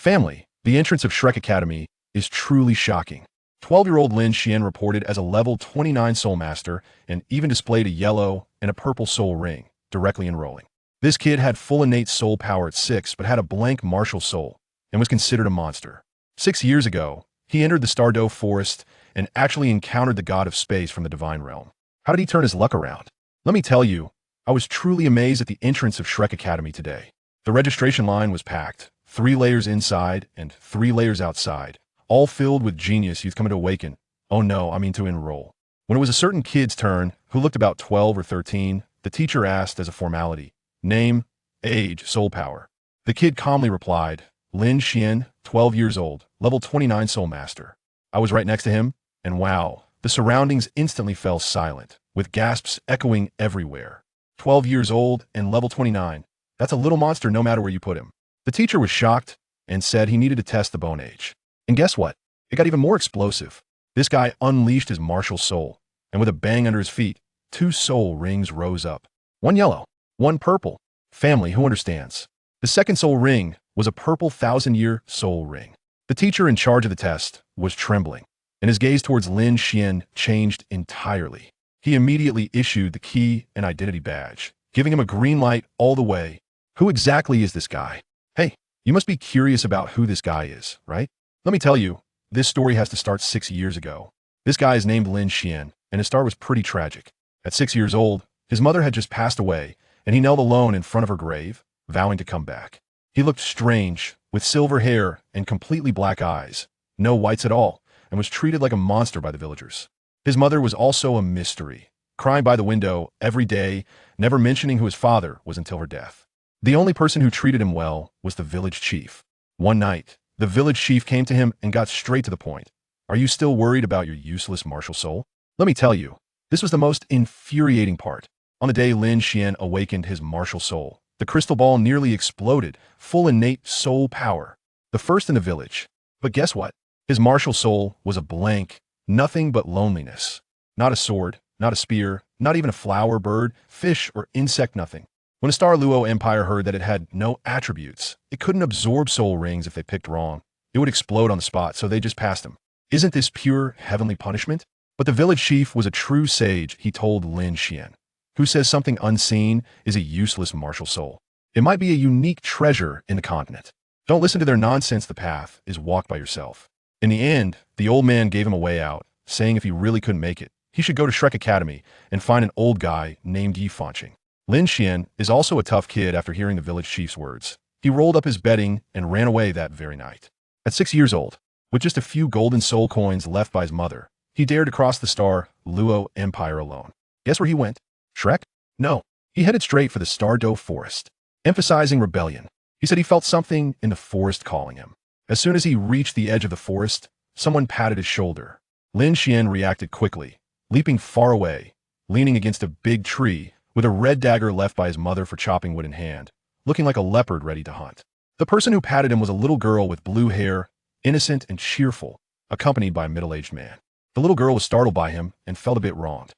Family, the entrance of Shrek Academy is truly shocking. 12-year-old Lin Xian reported as a level 29 Soul Master and even displayed a yellow and a purple soul ring, directly enrolling. This kid had full innate soul power at 6 but had a blank martial soul and was considered a monster. 6 years ago, he entered the Douluo forest and actually encountered the god of space from the divine realm. How did he turn his luck around? Let me tell you, I was truly amazed at the entrance of Shrek Academy today. The registration line was packed, 3 layers inside and 3 layers outside, all filled with genius youth coming to awaken. Oh no, I mean to enroll. When it was a certain kid's turn, who looked about 12 or 13, the teacher asked as a formality, name, age, soul power. The kid calmly replied, Lin Xian, 12 years old, level 29 Soul Master. I was right next to him, and wow, the surroundings instantly fell silent, with gasps echoing everywhere. 12 years old and level 29. That's a little monster no matter where you put him. The teacher was shocked and said he needed to test the bone age. And guess what? It got even more explosive. This guy unleashed his martial soul, and with a bang under his feet, 2 soul rings rose up. 1 yellow, 1 purple. Family, who understands? The second soul ring was a purple 1,000-year soul ring. The teacher in charge of the test was trembling, and his gaze towards Lin Xian changed entirely. He immediately issued the key and identity badge, giving him a green light all the way. Who exactly is this guy? Hey, you must be curious about who this guy is, right? Let me tell you, this story has to start 6 years ago. This guy is named Lin Xian, and his start was pretty tragic. At 6 years old, his mother had just passed away, and he knelt alone in front of her grave, vowing to come back. He looked strange, with silver hair and completely black eyes, no whites at all, and was treated like a monster by the villagers. His mother was also a mystery, crying by the window every day, never mentioning who his father was until her death. The only person who treated him well was the village chief. One night, the village chief came to him and got straight to the point. Are you still worried about your useless martial soul? Let me tell you, this was the most infuriating part. On the day Lin Xian awakened his martial soul, the crystal ball nearly exploded, full innate soul power. The first in the village. But guess what? His martial soul was a blank, nothing but loneliness. Not a sword, not a spear, not even a flower, bird, fish, or insect, nothing. When a Douluo empire heard that it had no attributes, it couldn't absorb soul rings if they picked wrong. It would explode on the spot, so they just passed him. Isn't this pure heavenly punishment? But the village chief was a true sage, he told Lin Xian. Who says something unseen is a useless martial soul? It might be a unique treasure in the continent. Don't listen to their nonsense. The path is walked by yourself. In the end, the old man gave him a way out, saying if he really couldn't make it, he should go to Shrek Academy and find an old guy named Yi Fanqing. Lin Xian is also a tough kid after hearing the village chief's words. He rolled up his bedding and ran away that very night. At 6 years old, with just a few golden soul coins left by his mother, he dared to cross the Douluo Empire alone. Guess where he went? Shrek? No, he headed straight for the Douluo forest, emphasizing rebellion. He said he felt something in the forest calling him. As soon as he reached the edge of the forest, someone patted his shoulder. Lin Xian reacted quickly, leaping far away, leaning against a big tree, with a red dagger left by his mother for chopping wood in hand, looking like a leopard ready to hunt. The person who patted him was a little girl with blue hair, innocent and cheerful, accompanied by a middle-aged man. The little girl was startled by him and felt a bit wronged.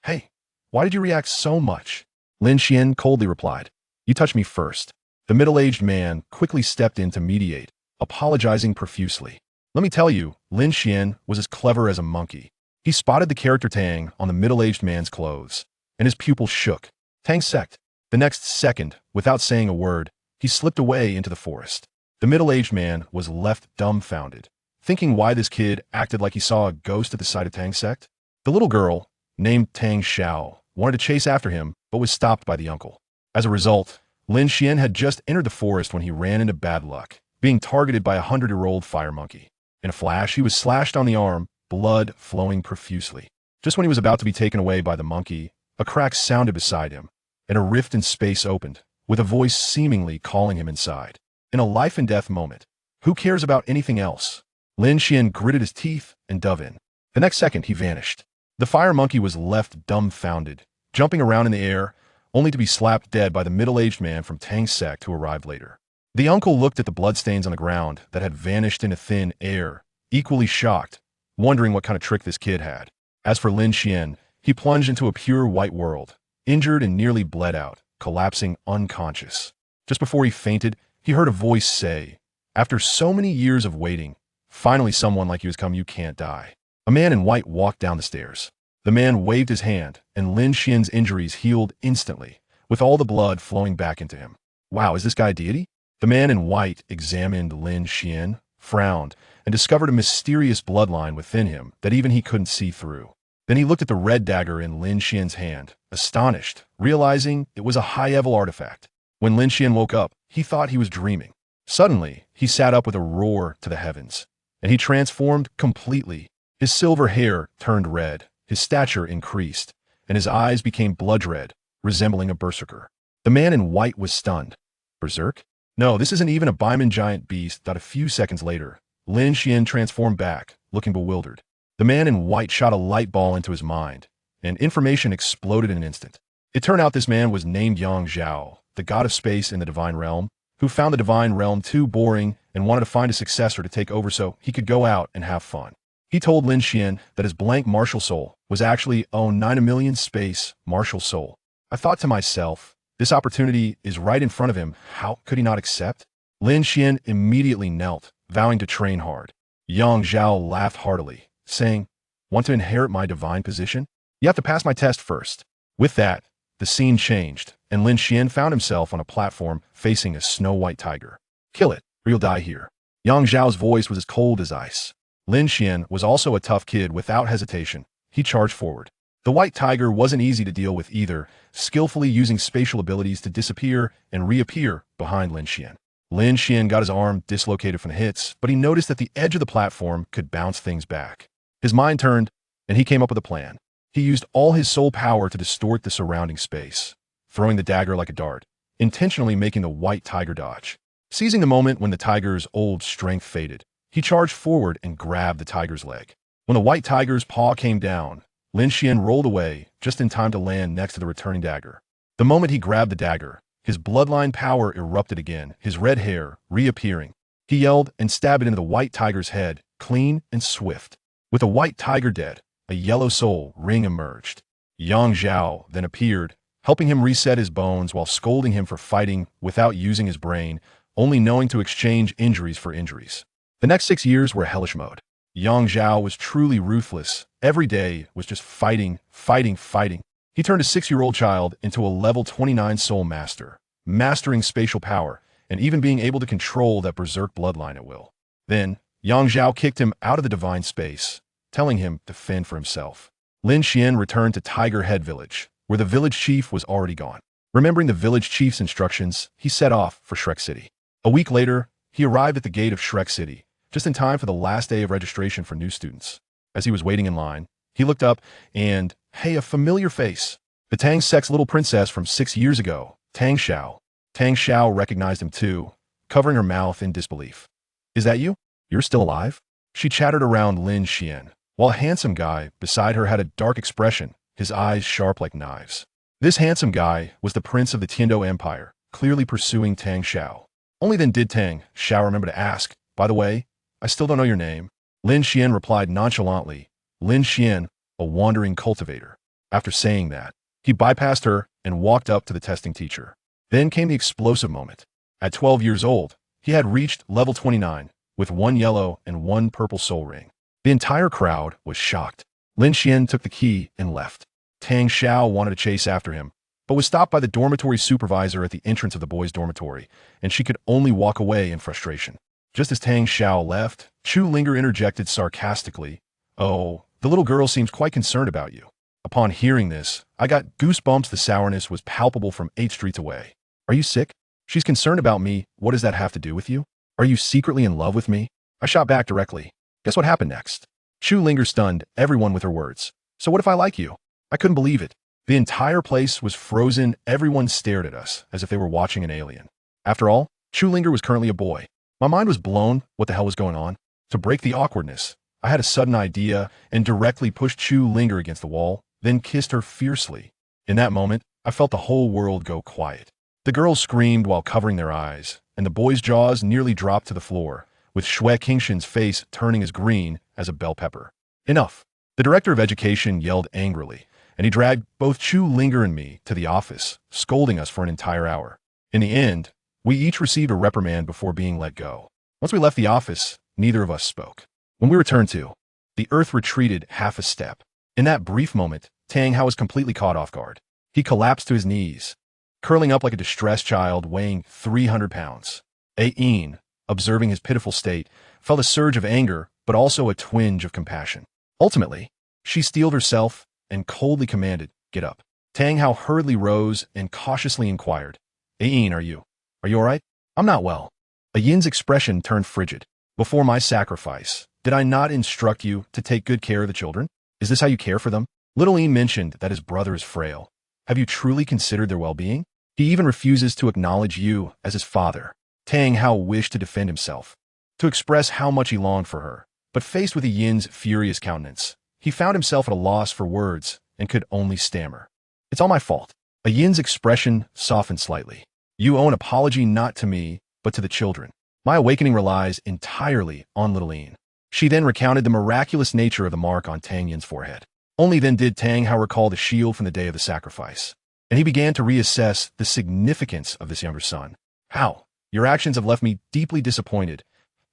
Hey, why did you react so much? Lin Xian coldly replied. You touched me first. The middle-aged man quickly stepped in to mediate, apologizing profusely. Let me tell you, Lin Xian was as clever as a monkey. He spotted the character Tang on the middle-aged man's clothes, and his pupils shook. Tang sect. The next second, without saying a word, he slipped away into the forest. The middle-aged man was left dumbfounded, thinking why this kid acted like he saw a ghost at the sight of Tang sect. The little girl, named Tang Xiao, wanted to chase after him, but was stopped by the uncle. As a result, Lin Xian had just entered the forest when he ran into bad luck, being targeted by a 100-year-old fire monkey. In a flash, he was slashed on the arm, blood flowing profusely. Just when he was about to be taken away by the monkey, a crack sounded beside him, and a rift in space opened, with a voice seemingly calling him inside. In a life-and-death moment, who cares about anything else? Lin Xian gritted his teeth and dove in. The next second, he vanished. The fire monkey was left dumbfounded, jumping around in the air, only to be slapped dead by the middle-aged man from Tang's sect who arrived later. The uncle looked at the bloodstains on the ground that had vanished into thin air, equally shocked, wondering what kind of trick this kid had. As for Lin Xian, he plunged into a pure white world, injured and nearly bled out, collapsing unconscious. Just before he fainted, he heard a voice say, After so many years of waiting, finally someone like you has come. You can't die. A man in white walked down the stairs. The man waved his hand, and Lin Xian's injuries healed instantly, with all the blood flowing back into him. Wow, is this guy a deity? The man in white examined Lin Xian, frowned, and discovered a mysterious bloodline within him that even he couldn't see through. Then he looked at the red dagger in Lin Xian's hand, astonished, realizing it was a high-level artifact. When Lin Xian woke up, he thought he was dreaming. Suddenly, he sat up with a roar to the heavens, and he transformed completely. His silver hair turned red, his stature increased, and his eyes became blood red, resembling a berserker. The man in white was stunned. Berserk? No, this isn't even a Baiman giant beast. A few seconds later, Lin Xian transformed back, looking bewildered. The man in white shot a light ball into his mind, and information exploded in an instant. It turned out this man was named Yang Zhao, the god of space in the divine realm, who found the divine realm too boring and wanted to find a successor to take over so he could go out and have fun. He told Lin Xian that his blank martial soul was actually 9 million space martial soul. I thought to myself, this opportunity is right in front of him. How could he not accept? Lin Xian immediately knelt, vowing to train hard. Yang Zhao laughed heartily, saying, "Want to inherit my divine position? You have to pass my test first." With that, the scene changed, and Lin Xian found himself on a platform facing a snow-white tiger. "Kill it, or you'll die here." Yang Zhao's voice was as cold as ice. Lin Xian was also a tough kid. Without hesitation, he charged forward. The white tiger wasn't easy to deal with either, skillfully using spatial abilities to disappear and reappear behind Lin Xian. Lin Xian got his arm dislocated from the hits, but he noticed that the edge of the platform could bounce things back. His mind turned, and he came up with a plan. He used all his soul power to distort the surrounding space, throwing the dagger like a dart, intentionally making the white tiger dodge. Seizing the moment when the tiger's old strength faded, he charged forward and grabbed the tiger's leg. When the white tiger's paw came down, Lin Xian rolled away just in time to land next to the returning dagger. The moment he grabbed the dagger, his bloodline power erupted again, his red hair reappearing. He yelled and stabbed it into the white tiger's head, clean and swift. With the white tiger dead, a yellow soul ring emerged. Yang Zhao then appeared, helping him reset his bones while scolding him for fighting without using his brain, only knowing to exchange injuries for injuries. The next 6 years were hellish mode. Yang Zhao was truly ruthless. Every day was just fighting, fighting, fighting. He turned a 6-year-old child into a level 29 soul master, mastering spatial power, and even being able to control that berserk bloodline at will. Then, Yang Zhao kicked him out of the divine space, telling him to fend for himself. Lin Xian returned to Tiger Head Village, where the village chief was already gone. Remembering the village chief's instructions, he set off for Shrek City. A week later, he arrived at the gate of Shrek City, just in time for the last day of registration for new students. As he was waiting in line, he looked up and, hey, a familiar face. The Tang Sect's little princess from 6 years ago, Tang Xiao. Tang Xiao recognized him too, covering her mouth in disbelief. "Is that you? You're still alive?" She chattered around Lin Xian, while a handsome guy beside her had a dark expression, his eyes sharp like knives. This handsome guy was the prince of the Tiando Empire, clearly pursuing Tang Xiao. Only then did Tang Xiao remember to ask, "By the way, I still don't know your name." Lin Xian replied nonchalantly, "Lin Xian, a wandering cultivator." After saying that, he bypassed her and walked up to the testing teacher. Then came the explosive moment. At 12 years old, he had reached level 29, with 1 yellow and 1 purple soul ring. The entire crowd was shocked. Lin Xian took the key and left. Tang Xiao wanted to chase after him, but was stopped by the dormitory supervisor at the entrance of the boys' dormitory, and she could only walk away in frustration. Just as Tang Xiao left, Chu Linger interjected sarcastically, "Oh, the little girl seems quite concerned about you." Upon hearing this, I got goosebumps. The sourness was palpable from 8 streets away. "Are you sick? She's concerned about me. What does that have to do with you? Are you secretly in love with me?" I shot back directly. Guess what happened next? Chu Linger stunned everyone with her words. "So what if I like you?" I couldn't believe it. The entire place was frozen. Everyone stared at us as if they were watching an alien. After all, Chu Linger was currently a boy. My mind was blown. What the hell was going on? To break the awkwardness, I had a sudden idea and directly pushed Chu Linger against the wall, then kissed her fiercely. In that moment, I felt the whole world go quiet. The girls screamed while covering their eyes, and the boys' jaws nearly dropped to the floor, with Xue Qingshan's face turning as green as a bell pepper. "Enough!" The director of education yelled angrily, and he dragged both Chu Linger and me to the office, scolding us for an entire hour. In the end, we each received a reprimand before being let go. Once we left the office, neither of us spoke. When we returned to, the earth retreated half a step. In that brief moment, Tang Hao was completely caught off guard. He collapsed to his knees, curling up like a distressed child weighing 300 pounds. Ain, observing his pitiful state, felt a surge of anger, but also a twinge of compassion. Ultimately, she steeled herself and coldly commanded, "Get up." Tang Hao hurriedly rose and cautiously inquired, "Ain, are you all right?" "I'm not well." Yin's expression turned frigid. "Before my sacrifice, did I not instruct you to take good care of the children? Is this how you care for them?" Little Yin mentioned that his brother is frail. "Have you truly considered their well-being? He even refuses to acknowledge you as his father." Tang Hao wished to defend himself, to express how much he longed for her, but faced with Yin's furious countenance, he found himself at a loss for words and could only stammer, "It's all my fault." Yin's expression softened slightly. "You owe an apology not to me, but to the children. My awakening relies entirely on little Yin." She then recounted the miraculous nature of the mark on Tang Yin's forehead. Only then did Tang Hao recall the shield from the day of the sacrifice, and he began to reassess the significance of this younger son. "How? Your actions have left me deeply disappointed,"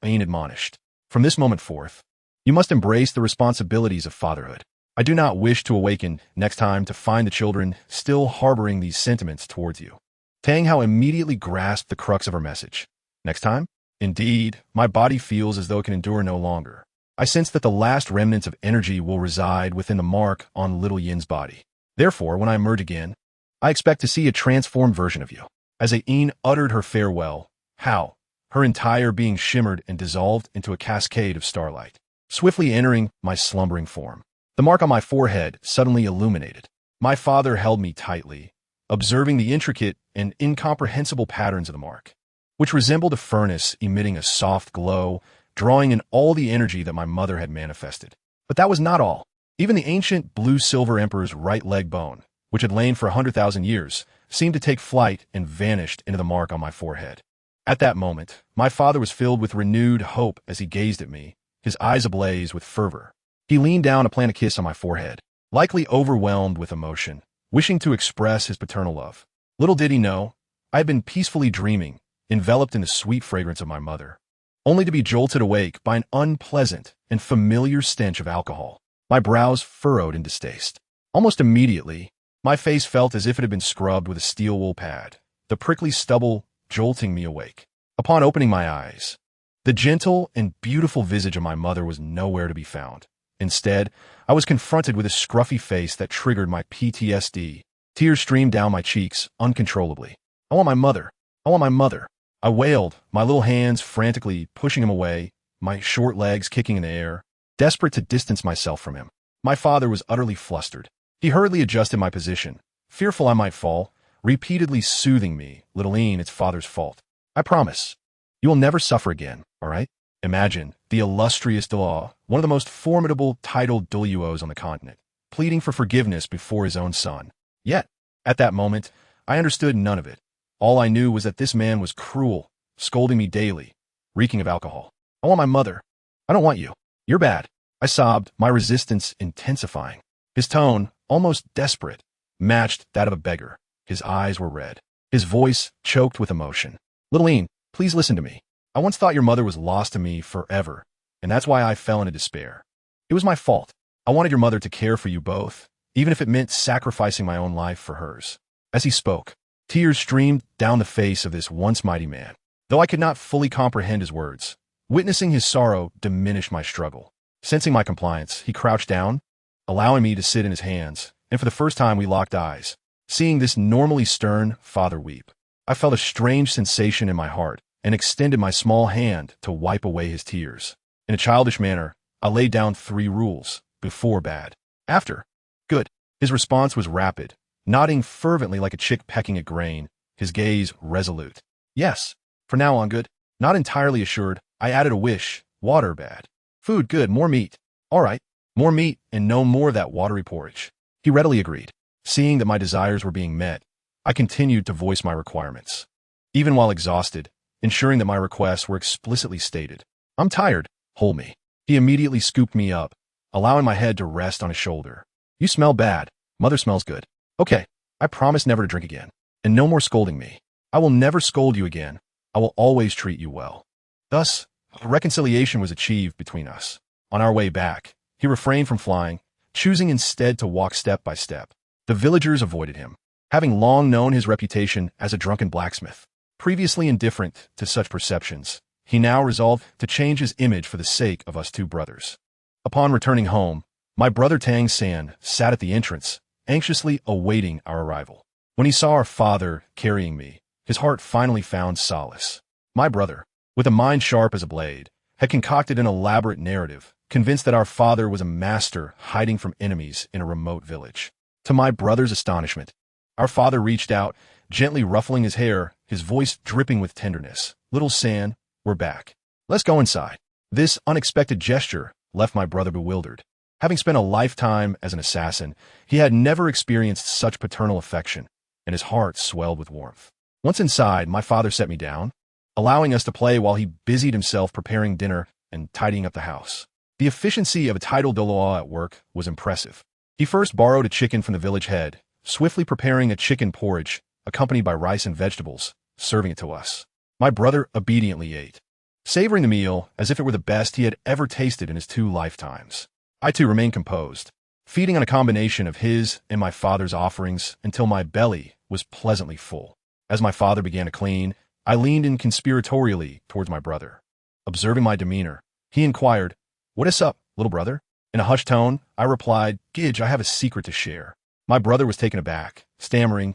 Yin admonished. "From this moment forth, you must embrace the responsibilities of fatherhood. I do not wish to awaken next time to find the children still harboring these sentiments towards you." Tang Hao immediately grasped the crux of her message. "Next time? Indeed, my body feels as though it can endure no longer. I sense that the last remnants of energy will reside within the mark on little Yin's body. Therefore, when I emerge again, I expect to see a transformed version of you." As Ain uttered her farewell, Hao, her entire being shimmered and dissolved into a cascade of starlight, swiftly entering my slumbering form. The mark on my forehead suddenly illuminated. My father held me tightly, observing the intricate and incomprehensible patterns of the mark, which resembled a furnace emitting a soft glow, drawing in all the energy that my mother had manifested. But that was not all. Even the ancient blue-silver emperor's right leg bone, which had lain for 100,000 years, seemed to take flight and vanished into the mark on my forehead. At that moment, my father was filled with renewed hope as he gazed at me, his eyes ablaze with fervor. He leaned down to plant a kiss on my forehead, likely overwhelmed with emotion, wishing to express his paternal love. Little did he know, I had been peacefully dreaming, enveloped in the sweet fragrance of my mother, only to be jolted awake by an unpleasant and familiar stench of alcohol. My brows furrowed in distaste. Almost immediately, my face felt as if it had been scrubbed with a steel wool pad, the prickly stubble jolting me awake. Upon opening my eyes, the gentle and beautiful visage of my mother was nowhere to be found. Instead, I was confronted with a scruffy face that triggered my PTSD. Tears streamed down my cheeks uncontrollably. "I want my mother. I want my mother." I wailed, my little hands frantically pushing him away, my short legs kicking in the air, desperate to distance myself from him. My father was utterly flustered. He hurriedly adjusted my position, fearful I might fall, repeatedly soothing me, "Little Ian, it's father's fault. I promise. You will never suffer again, all right?" Imagine the illustrious Douluo, one of the most formidable titled Douluos on the continent, pleading for forgiveness before his own son. Yet, at that moment, I understood none of it. All I knew was that this man was cruel, scolding me daily, reeking of alcohol. "I want my mother. I don't want you. You're bad." I sobbed, my resistance intensifying. His tone, almost desperate, matched that of a beggar. His eyes were red. His voice choked with emotion. "Little Ian, please listen to me. I once thought your mother was lost to me forever, and that's why I fell into despair. It was my fault. I wanted your mother to care for you both, even if it meant sacrificing my own life for hers." As he spoke, tears streamed down the face of this once mighty man. Though I could not fully comprehend his words, witnessing his sorrow diminished my struggle. Sensing my compliance, he crouched down, allowing me to sit in his hands, and for the first time we locked eyes. Seeing this normally stern father weep, I felt a strange sensation in my heart and extended my small hand to wipe away his tears. In a childish manner, I laid down 3 rules: before bad, after good. His response was rapid, nodding fervently like a chick pecking at grain, his gaze resolute. "Yes, for now on good." Not entirely assured, I added a wish: water bad. "Food good, more meat." "All right, more meat and no more of that watery porridge." He readily agreed. Seeing that my desires were being met, I continued to voice my requirements, even while exhausted, ensuring that my requests were explicitly stated. "I'm tired. Hold me." He immediately scooped me up, allowing my head to rest on his shoulder. "You smell bad. Mother smells good." "Okay, I promise never to drink again. And no more scolding me." "I will never scold you again. I will always treat you well." Thus, A reconciliation was achieved between us. On our way back, he refrained from flying, choosing instead to walk step by step. The villagers avoided him, having long known his reputation as a drunken blacksmith. Previously indifferent to such perceptions, he now resolved to change his image for the sake of us two brothers. Upon returning home, my brother Tang San sat at the entrance, anxiously awaiting our arrival. When he saw our father carrying me, his heart finally found solace. My brother, with a mind sharp as a blade, had concocted an elaborate narrative, convinced that our father was a master hiding from enemies in a remote village. To my brother's astonishment, our father reached out, gently ruffling his hair, his voice dripping with tenderness. "Little San, we're back. Let's go inside." This unexpected gesture left my brother bewildered. Having spent a lifetime as an assassin, he had never experienced such paternal affection, and his heart swelled with warmth. Once inside, my father set me down, allowing us to play while he busied himself preparing dinner and tidying up the house. The efficiency of a titled Douluo at work was impressive. He first borrowed a chicken from the village head, swiftly preparing a chicken porridge, accompanied by rice and vegetables, serving it to us. My brother obediently ate, savoring the meal as if it were the best he had ever tasted in his 2 lifetimes. I too remained composed, feeding on a combination of his and my father's offerings until my belly was pleasantly full. As my father began to clean, I leaned in conspiratorially towards my brother. Observing my demeanor, he inquired, "What is up, little brother?" In a hushed tone, I replied, "Gidge, I have a secret to share." My brother was taken aback, stammering,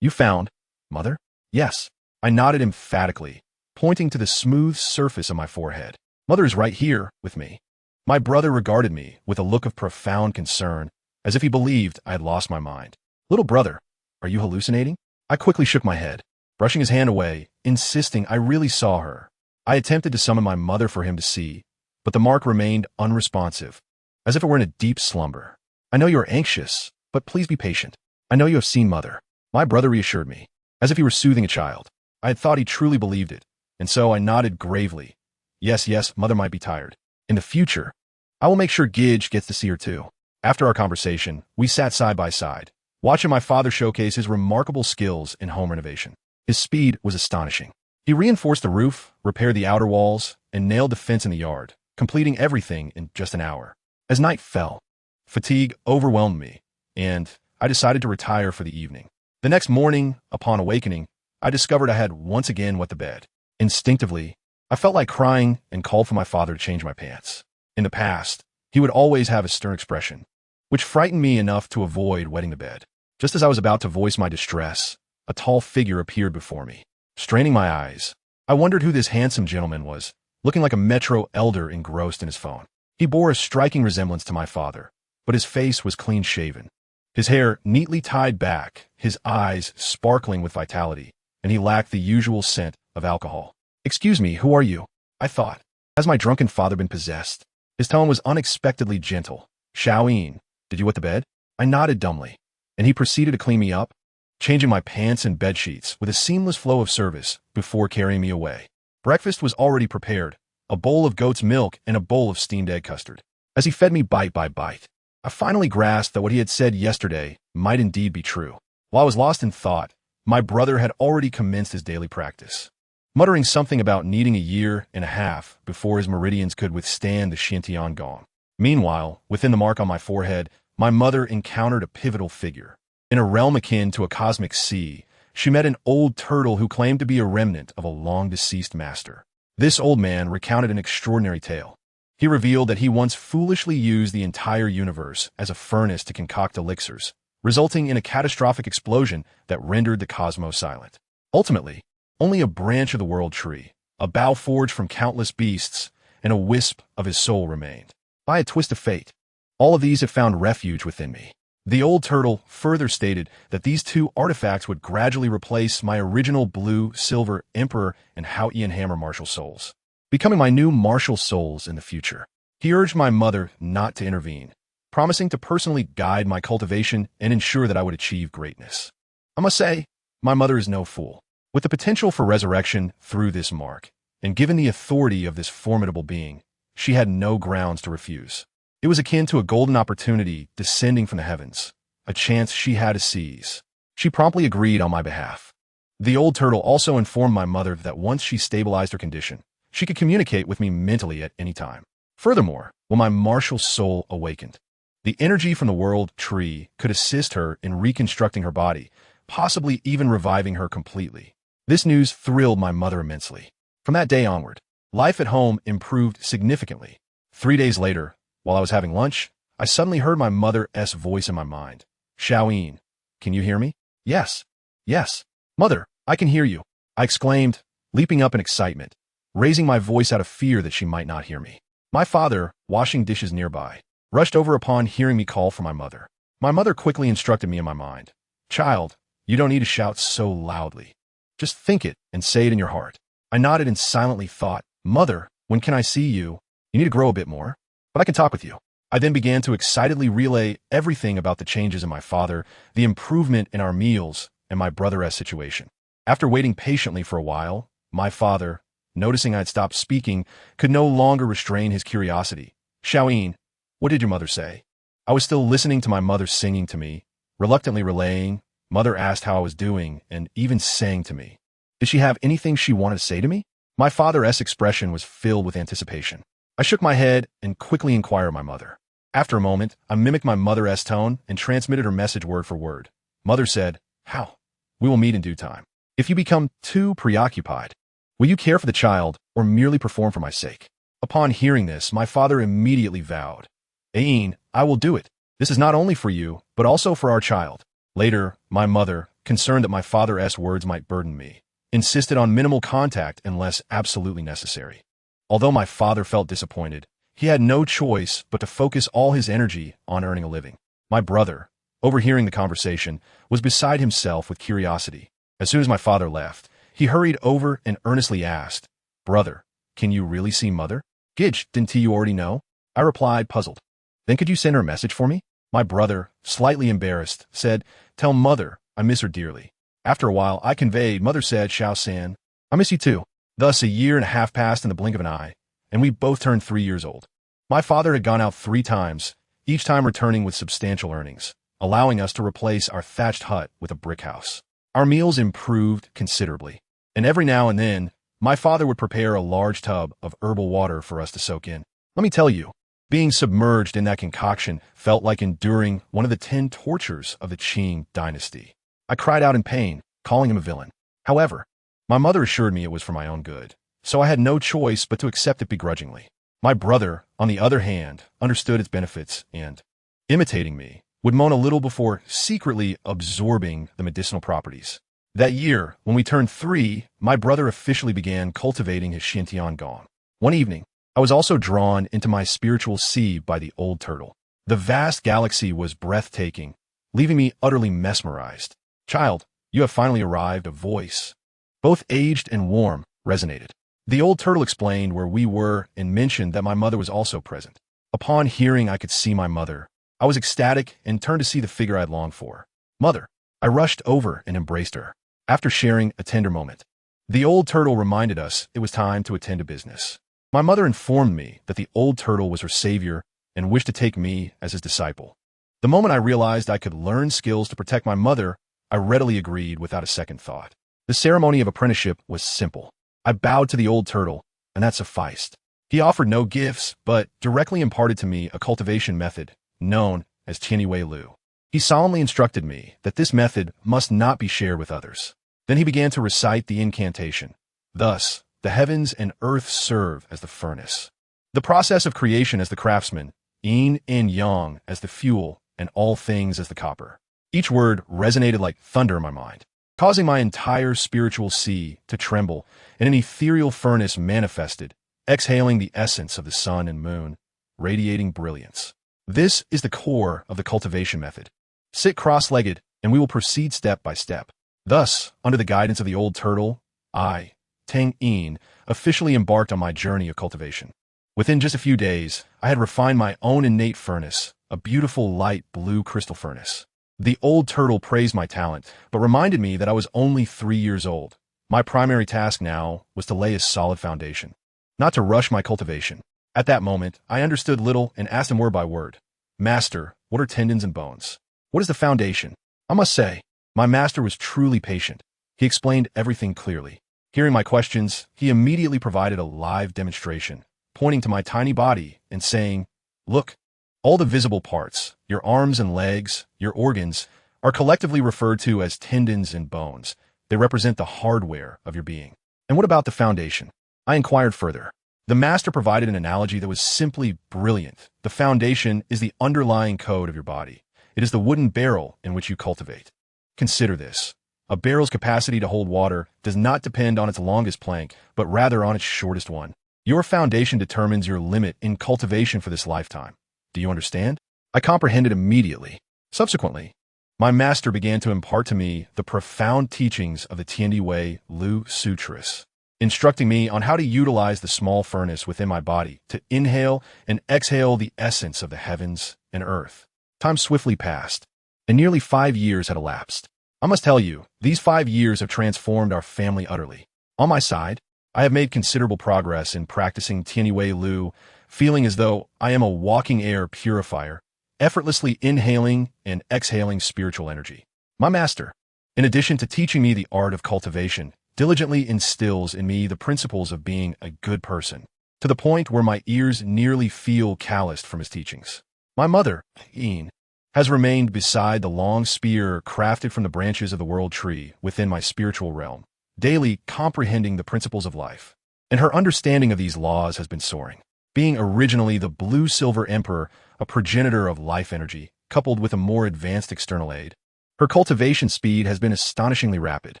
"You found, mother?" "Yes." I nodded emphatically, pointing to the smooth surface of my forehead. "Mother is right here with me." My brother regarded me with a look of profound concern, as if he believed I had lost my mind. "Little brother, are you hallucinating?" I quickly shook my head, brushing his hand away, insisting I really saw her. I attempted to summon my mother for him to see, but the mark remained unresponsive, as if it were in a deep slumber. "I know you are anxious, but please be patient. I know you have seen mother." My brother reassured me, as if he were soothing a child. I had thought he truly believed it, and so I nodded gravely. Yes, mother might be tired. In the future, I will make sure Gidge gets to see her too." After our conversation, we sat side by side, watching my father showcase his remarkable skills in home renovation. His speed was astonishing. He reinforced the roof, repaired the outer walls, and nailed the fence in the yard, completing everything in just an hour. As night fell, fatigue overwhelmed me, and I decided to retire for the evening. The next morning, upon awakening, I discovered I had once again wet the bed. Instinctively, I felt like crying and called for my father to change my pants. In the past, he would always have a stern expression, which frightened me enough to avoid wetting the bed. Just as I was about to voice my distress, a tall figure appeared before me. Straining my eyes, I wondered who this handsome gentleman was, looking like a metro elder engrossed in his phone. He bore a striking resemblance to my father, but his face was clean-shaven. His hair neatly tied back, his eyes sparkling with vitality, and he lacked the usual scent of alcohol. "Excuse me, who are you?" I thought. Has my drunken father been possessed? His tone was unexpectedly gentle. "Shaoyin, did you wet the bed?" I nodded dumbly, and he proceeded to clean me up, changing my pants and bedsheets with a seamless flow of service before carrying me away. Breakfast was already prepared, a bowl of goat's milk and a bowl of steamed egg custard. As he fed me bite by bite, I finally grasped that what he had said yesterday might indeed be true. While I was lost in thought, my brother had already commenced his daily practice, muttering something about needing a year and a half before his meridians could withstand the Shintian gong. Meanwhile, within the mark on my forehead, my mother encountered a pivotal figure. In a realm akin to a cosmic sea, she met an old turtle who claimed to be a remnant of a long-deceased master. This old man recounted an extraordinary tale. He revealed that he once foolishly used the entire universe as a furnace to concoct elixirs, resulting in a catastrophic explosion that rendered the cosmos silent. Ultimately, only a branch of the world tree, a bough forged from countless beasts, and a wisp of his soul remained. By a twist of fate, all of these have found refuge within me. The old turtle further stated that these 2 artifacts would gradually replace my original blue, silver, emperor, and Hao-Ian hammer martial souls, becoming my new martial souls in the future. He urged my mother not to intervene, promising to personally guide my cultivation and ensure that I would achieve greatness. I must say, my mother is no fool. With the potential for resurrection through this mark, and given the authority of this formidable being, she had no grounds to refuse. It was akin to a golden opportunity descending from the heavens, a chance she had to seize. She promptly agreed on my behalf. The old turtle also informed my mother that once she stabilized her condition, she could communicate with me mentally at any time. Furthermore, when my martial soul awakened, the energy from the world tree could assist her in reconstructing her body, possibly even reviving her completely. This news thrilled my mother immensely. From that day onward, life at home improved significantly. 3 days later, while I was having lunch, I suddenly heard my mother's voice in my mind. Xiaoyin, can you hear me? Yes. Yes. Mother, I can hear you, I exclaimed, leaping up in excitement, raising my voice out of fear that she might not hear me. My father, washing dishes nearby, rushed over upon hearing me call for my mother. My mother quickly instructed me in my mind. Child, you don't need to shout so loudly. Just think it and say it in your heart. I nodded and silently thought, Mother, when can I see you? You need to grow a bit more, but I can talk with you. I then began to excitedly relay everything about the changes in my father, the improvement in our meals, and my brother's situation. After waiting patiently for a while, my father, noticing I had stopped speaking, could no longer restrain his curiosity. Xiaoyin, what did your mother say? I was still listening to my mother singing to me, reluctantly relaying. Mother asked how I was doing and even sang to me. Did she have anything she wanted to say to me? My father's expression was filled with anticipation. I shook my head and quickly inquired my mother. After a moment, I mimicked my mother's tone and transmitted her message word for word. Mother said, How? We will meet in due time. If you become too preoccupied, will you care for the child or merely perform for my sake? Upon hearing this, my father immediately vowed, Ain, I will do it. This is not only for you, but also for our child. Later, my mother, concerned that my father's words might burden me, insisted on minimal contact unless absolutely necessary. Although my father felt disappointed, he had no choice but to focus all his energy on earning a living. My brother, overhearing the conversation, was beside himself with curiosity. As soon as my father left, he hurried over and earnestly asked, Brother, can you really see Mother? Gidge, didn't you already know? I replied, puzzled. Then could you send her a message for me? My brother, slightly embarrassed, said, Tell Mother I miss her dearly. After a while, I conveyed. Mother said, Xiao-san, I miss you too. Thus, 1.5 years passed in the blink of an eye, and we both turned 3 years old. My father had gone out 3 times, each time returning with substantial earnings, allowing us to replace our thatched hut with a brick house. Our meals improved considerably, and every now and then, my father would prepare a large tub of herbal water for us to soak in. Let me tell you, being submerged in that concoction felt like enduring one of the 10 tortures of the Qing dynasty. I cried out in pain, calling him a villain. However, my mother assured me it was for my own good, so I had no choice but to accept it begrudgingly. My brother, on the other hand, understood its benefits and, imitating me, would moan a little before secretly absorbing the medicinal properties. That year, when we turned 3, my brother officially began cultivating his Xintian gong. One evening, I was also drawn into my spiritual sea by the old turtle. The vast galaxy was breathtaking, leaving me utterly mesmerized. Child, you have finally arrived, a voice, both aged and warm, resonated. The old turtle explained where we were and mentioned that my mother was also present. Upon hearing I could see my mother, I was ecstatic and turned to see the figure I'd longed for. Mother, I rushed over and embraced her. After sharing a tender moment, the old turtle reminded us it was time to attend to business. My mother informed me that the old turtle was her savior and wished to take me as his disciple. The moment I realized I could learn skills to protect my mother, I readily agreed without a second thought. The ceremony of apprenticeship was simple. I bowed to the old turtle, and that sufficed. He offered no gifts, but directly imparted to me a cultivation method known as Tianwei Lu. He solemnly instructed me that this method must not be shared with others. Then he began to recite the incantation. Thus, the heavens and earth serve as the furnace, the process of creation as the craftsman, yin and yang as the fuel, and all things as the copper. Each word resonated like thunder in my mind, causing my entire spiritual sea to tremble, and an ethereal furnace manifested, exhaling the essence of the sun and moon, radiating brilliance. This is the core of the cultivation method. Sit cross-legged, and we will proceed step by step. Thus, under the guidance of the old turtle, I, Tang Yin, officially embarked on my journey of cultivation. Within just a few days, I had refined my own innate furnace, a beautiful light blue crystal furnace. The old turtle praised my talent, but reminded me that I was only 3 years old. My primary task now was to lay a solid foundation, not to rush my cultivation. At that moment, I understood little and asked him word by word. Master, what are tendons and bones? What is the foundation? I must say, my master was truly patient. He explained everything clearly. Hearing my questions, he immediately provided a live demonstration, pointing to my tiny body and saying, "Look, all the visible parts, your arms and legs, your organs, are collectively referred to as tendons and bones. They represent the hardware of your being." "And what about the foundation?" I inquired further. The master provided an analogy that was simply brilliant. The foundation is the underlying code of your body. It is the wooden barrel in which you cultivate. Consider this. A barrel's capacity to hold water does not depend on its longest plank, but rather on its shortest one. Your foundation determines your limit in cultivation for this lifetime. Do you understand? I comprehended immediately. Subsequently, my master began to impart to me the profound teachings of the Lu Sutras, instructing me on how to utilize the small furnace within my body to inhale and exhale the essence of the heavens and earth. Time swiftly passed, and nearly 5 years had elapsed. I must tell you, these 5 years have transformed our family utterly. On my side, I have made considerable progress in practicing Lu, feeling as though I am a walking air purifier, effortlessly inhaling and exhaling spiritual energy. My master, in addition to teaching me the art of cultivation, diligently instills in me the principles of being a good person, to the point where my ears nearly feel calloused from his teachings. My mother, Ian, has remained beside the long spear crafted from the branches of the world tree within my spiritual realm, daily comprehending the principles of life. And her understanding of these laws has been soaring. Being originally the blue-silver emperor, a progenitor of life energy, coupled with a more advanced external aid, her cultivation speed has been astonishingly rapid.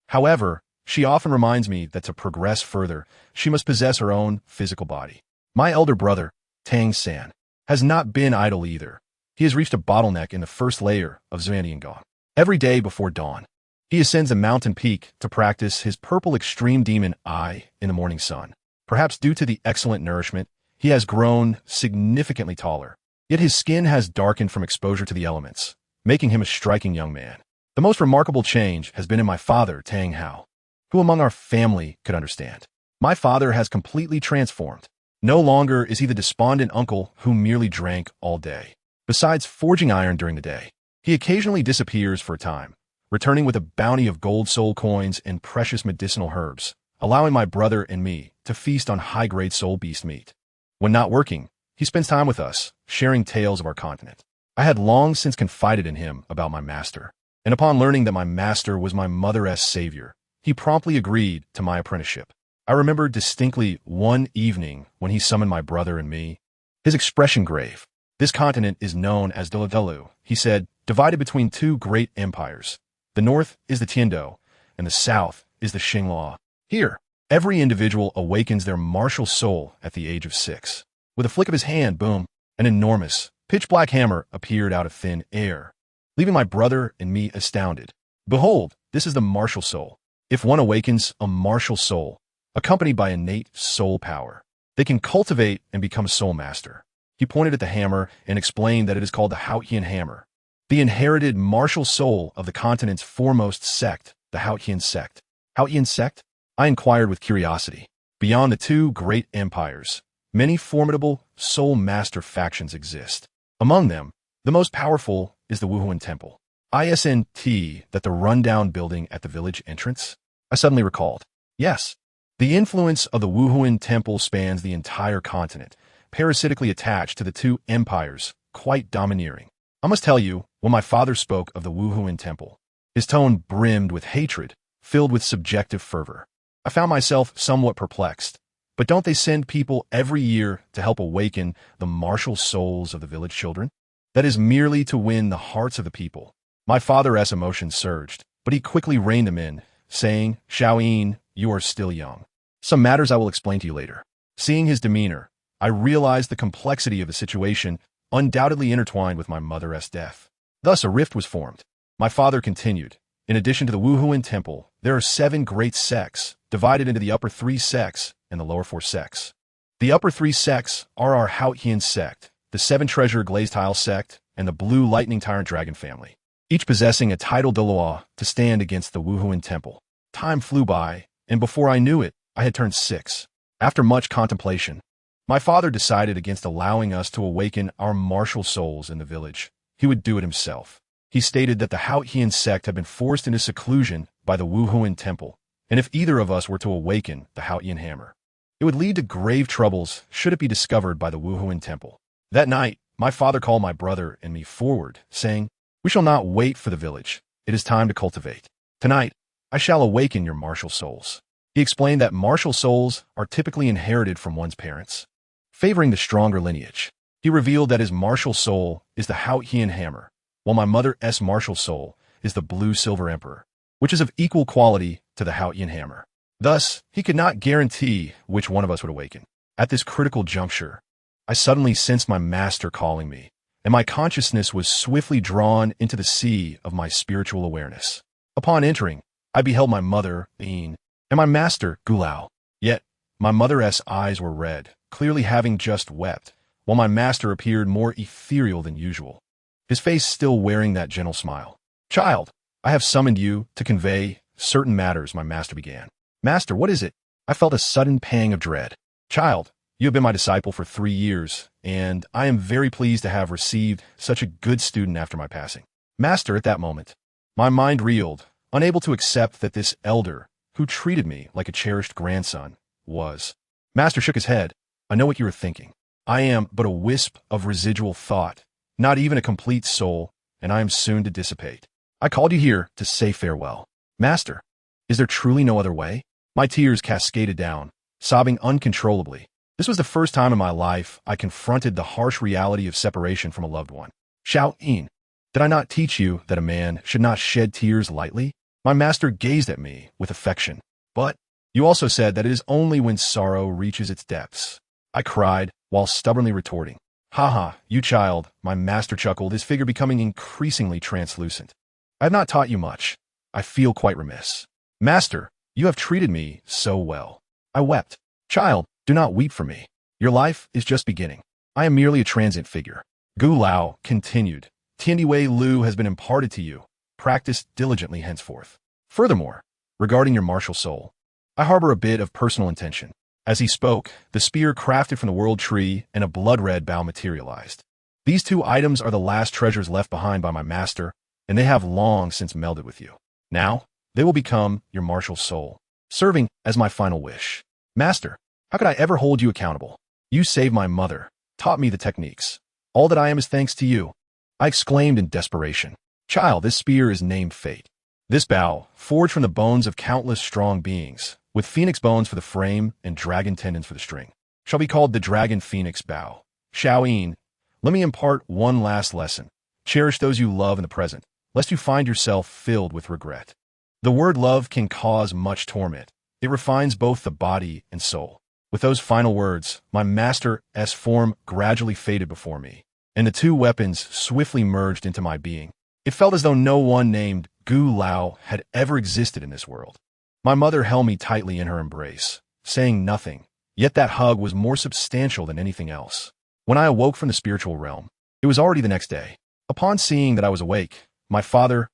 However, she often reminds me that to progress further, she must possess her own physical body. My elder brother, Tang San, has not been idle either. He has reached a bottleneck in the first layer of Zhuangdiangong. Every day before dawn, he ascends a mountain peak to practice his purple extreme demon eye in the morning sun. Perhaps due to the excellent nourishment, he has grown significantly taller. Yet his skin has darkened from exposure to the elements, making him a striking young man. The most remarkable change has been in my father, Tang Hao. Who among our family could understand? My father has completely transformed. No longer is he the despondent uncle who merely drank all day. Besides forging iron during the day, he occasionally disappears for a time, returning with a bounty of gold soul coins and precious medicinal herbs, allowing my brother and me to feast on high-grade soul beast meat. When not working, he spends time with us, sharing tales of our continent. I had long since confided in him about my master, and upon learning that my master was my mother's savior, he promptly agreed to my apprenticeship. I remember distinctly one evening when he summoned my brother and me, his expression grave. "This continent is known as Douluo," he said, "divided between 2 great empires. The north is the Tiando, and the south is the Xinghua. Here, every individual awakens their martial soul at the age of 6. With a flick of his hand, boom, an enormous, pitch-black hammer appeared out of thin air, leaving my brother and me astounded. Behold, this is the martial soul. If one awakens a martial soul, accompanied by innate soul power, they can cultivate and become a soul master." He pointed at the hammer and explained that it is called the Haotian hammer, the inherited martial soul of the continent's foremost sect, the Haotian sect. Haotian sect? I inquired with curiosity. Beyond the 2 great empires, many formidable soul master factions exist. Among them, the most powerful is the Wuhuan Temple. ISNT, that the rundown building at the village entrance? I suddenly recalled. Yes, the influence of the Wuhuan Temple spans the entire continent, parasitically attached to the 2 empires, quite domineering. I must tell you, when my father spoke of the Wuhuan Temple, his tone brimmed with hatred, filled with subjective fervor. I found myself somewhat perplexed. But don't they send people every year to help awaken the martial souls of the village children? That is merely to win the hearts of the people. My father's emotions surged, but he quickly reined them in, saying, "Xiaoyin, you are still young. Some matters I will explain to you later." Seeing his demeanor, I realized the complexity of the situation, undoubtedly intertwined with my mother's death. Thus a rift was formed. My father continued, "In addition to the Wuhuan Temple, there are 7 great sects, divided into the upper 3 sects and the lower 4 sects. The upper 3 sects are our Haotian sect, the 7-treasure glazed tile sect, and the blue lightning tyrant dragon family, each possessing a title Douluo to stand against the Wuhuan Temple. Time flew by, and before I knew it, I had turned 6. After much contemplation, my father decided against allowing us to awaken our martial souls in the village. He would do it himself. He stated that the Haotian sect had been forced into seclusion by the Wuhuan Temple, and if either of us were to awaken the Haotian hammer, it would lead to grave troubles should it be discovered by the Wuhuan temple. That night, my father called my brother and me forward, saying, "We shall not wait for the village. It is time to cultivate. Tonight, I shall awaken your martial souls." He explained that martial souls are typically inherited from one's parents, favoring the stronger lineage. He revealed that his martial soul is the Haotian hammer, while my mother's martial soul is the blue-silver emperor, which is of equal quality to the Haotian hammer. Thus, he could not guarantee which one of us would awaken. At this critical juncture, I suddenly sensed my master calling me, and my consciousness was swiftly drawn into the sea of my spiritual awareness. Upon entering, I beheld my mother, Yin, and my master, Douluo. Yet, my mother's eyes were red, clearly having just wept, while my master appeared more ethereal than usual, his face still wearing that gentle smile. "Child, I have summoned you to convey certain matters," my master began. "Master, what is it?" I felt a sudden pang of dread. "Child, you have been my disciple for 3 years, and I am very pleased to have received such a good student after my passing." Master, at that moment, my mind reeled, unable to accept that this elder, who treated me like a cherished grandson, was. Master shook his head. "I know what you are thinking. I am but a wisp of residual thought, not even a complete soul, and I am soon to dissipate. I called you here to say farewell." "Master, is there truly no other way?" My tears cascaded down, sobbing uncontrollably. This was the first time in my life I confronted the harsh reality of separation from a loved one. "Xiao-yin, did I not teach you that a man should not shed tears lightly?" My master gazed at me with affection. "But you also said that it is only when sorrow reaches its depths." I cried, while stubbornly retorting. "Ha, you child," my master chuckled, his figure becoming increasingly translucent. "I have not taught you much. I feel quite remiss." "Master, you have treated me so well." I wept. "Child, do not weep for me. Your life is just beginning. I am merely a transient figure." Douluo continued. "Tiandiwei Lu has been imparted to you. Practice diligently henceforth. Furthermore, regarding your martial soul, I harbor a bit of personal intention." As he spoke, the spear crafted from the world tree and a blood-red bow materialized. These 2 items are the last treasures left behind by my master, and they have long since melded with you. Now, they will become your martial soul, serving as my final wish. "Master, how could I ever hold you accountable? You saved my mother, taught me the techniques. All that I am is thanks to you." I exclaimed in desperation. "Child, this spear is named Fate. This bow, forged from the bones of countless strong beings, with phoenix bones for the frame and dragon tendons for the string, shall be called the Dragon Phoenix Bow. Xiao-yin, let me impart one last lesson. Cherish those you love in the present, lest you find yourself filled with regret. The word love can cause much torment. It refines both the body and soul." With those final words, my master's form gradually faded before me, and the 2 weapons swiftly merged into my being. It felt as though no one named Douluo had ever existed in this world. My mother held me tightly in her embrace, saying nothing, yet that hug was more substantial than anything else. When I awoke from the spiritual realm, it was already the next day. Upon seeing that I was awake, my father's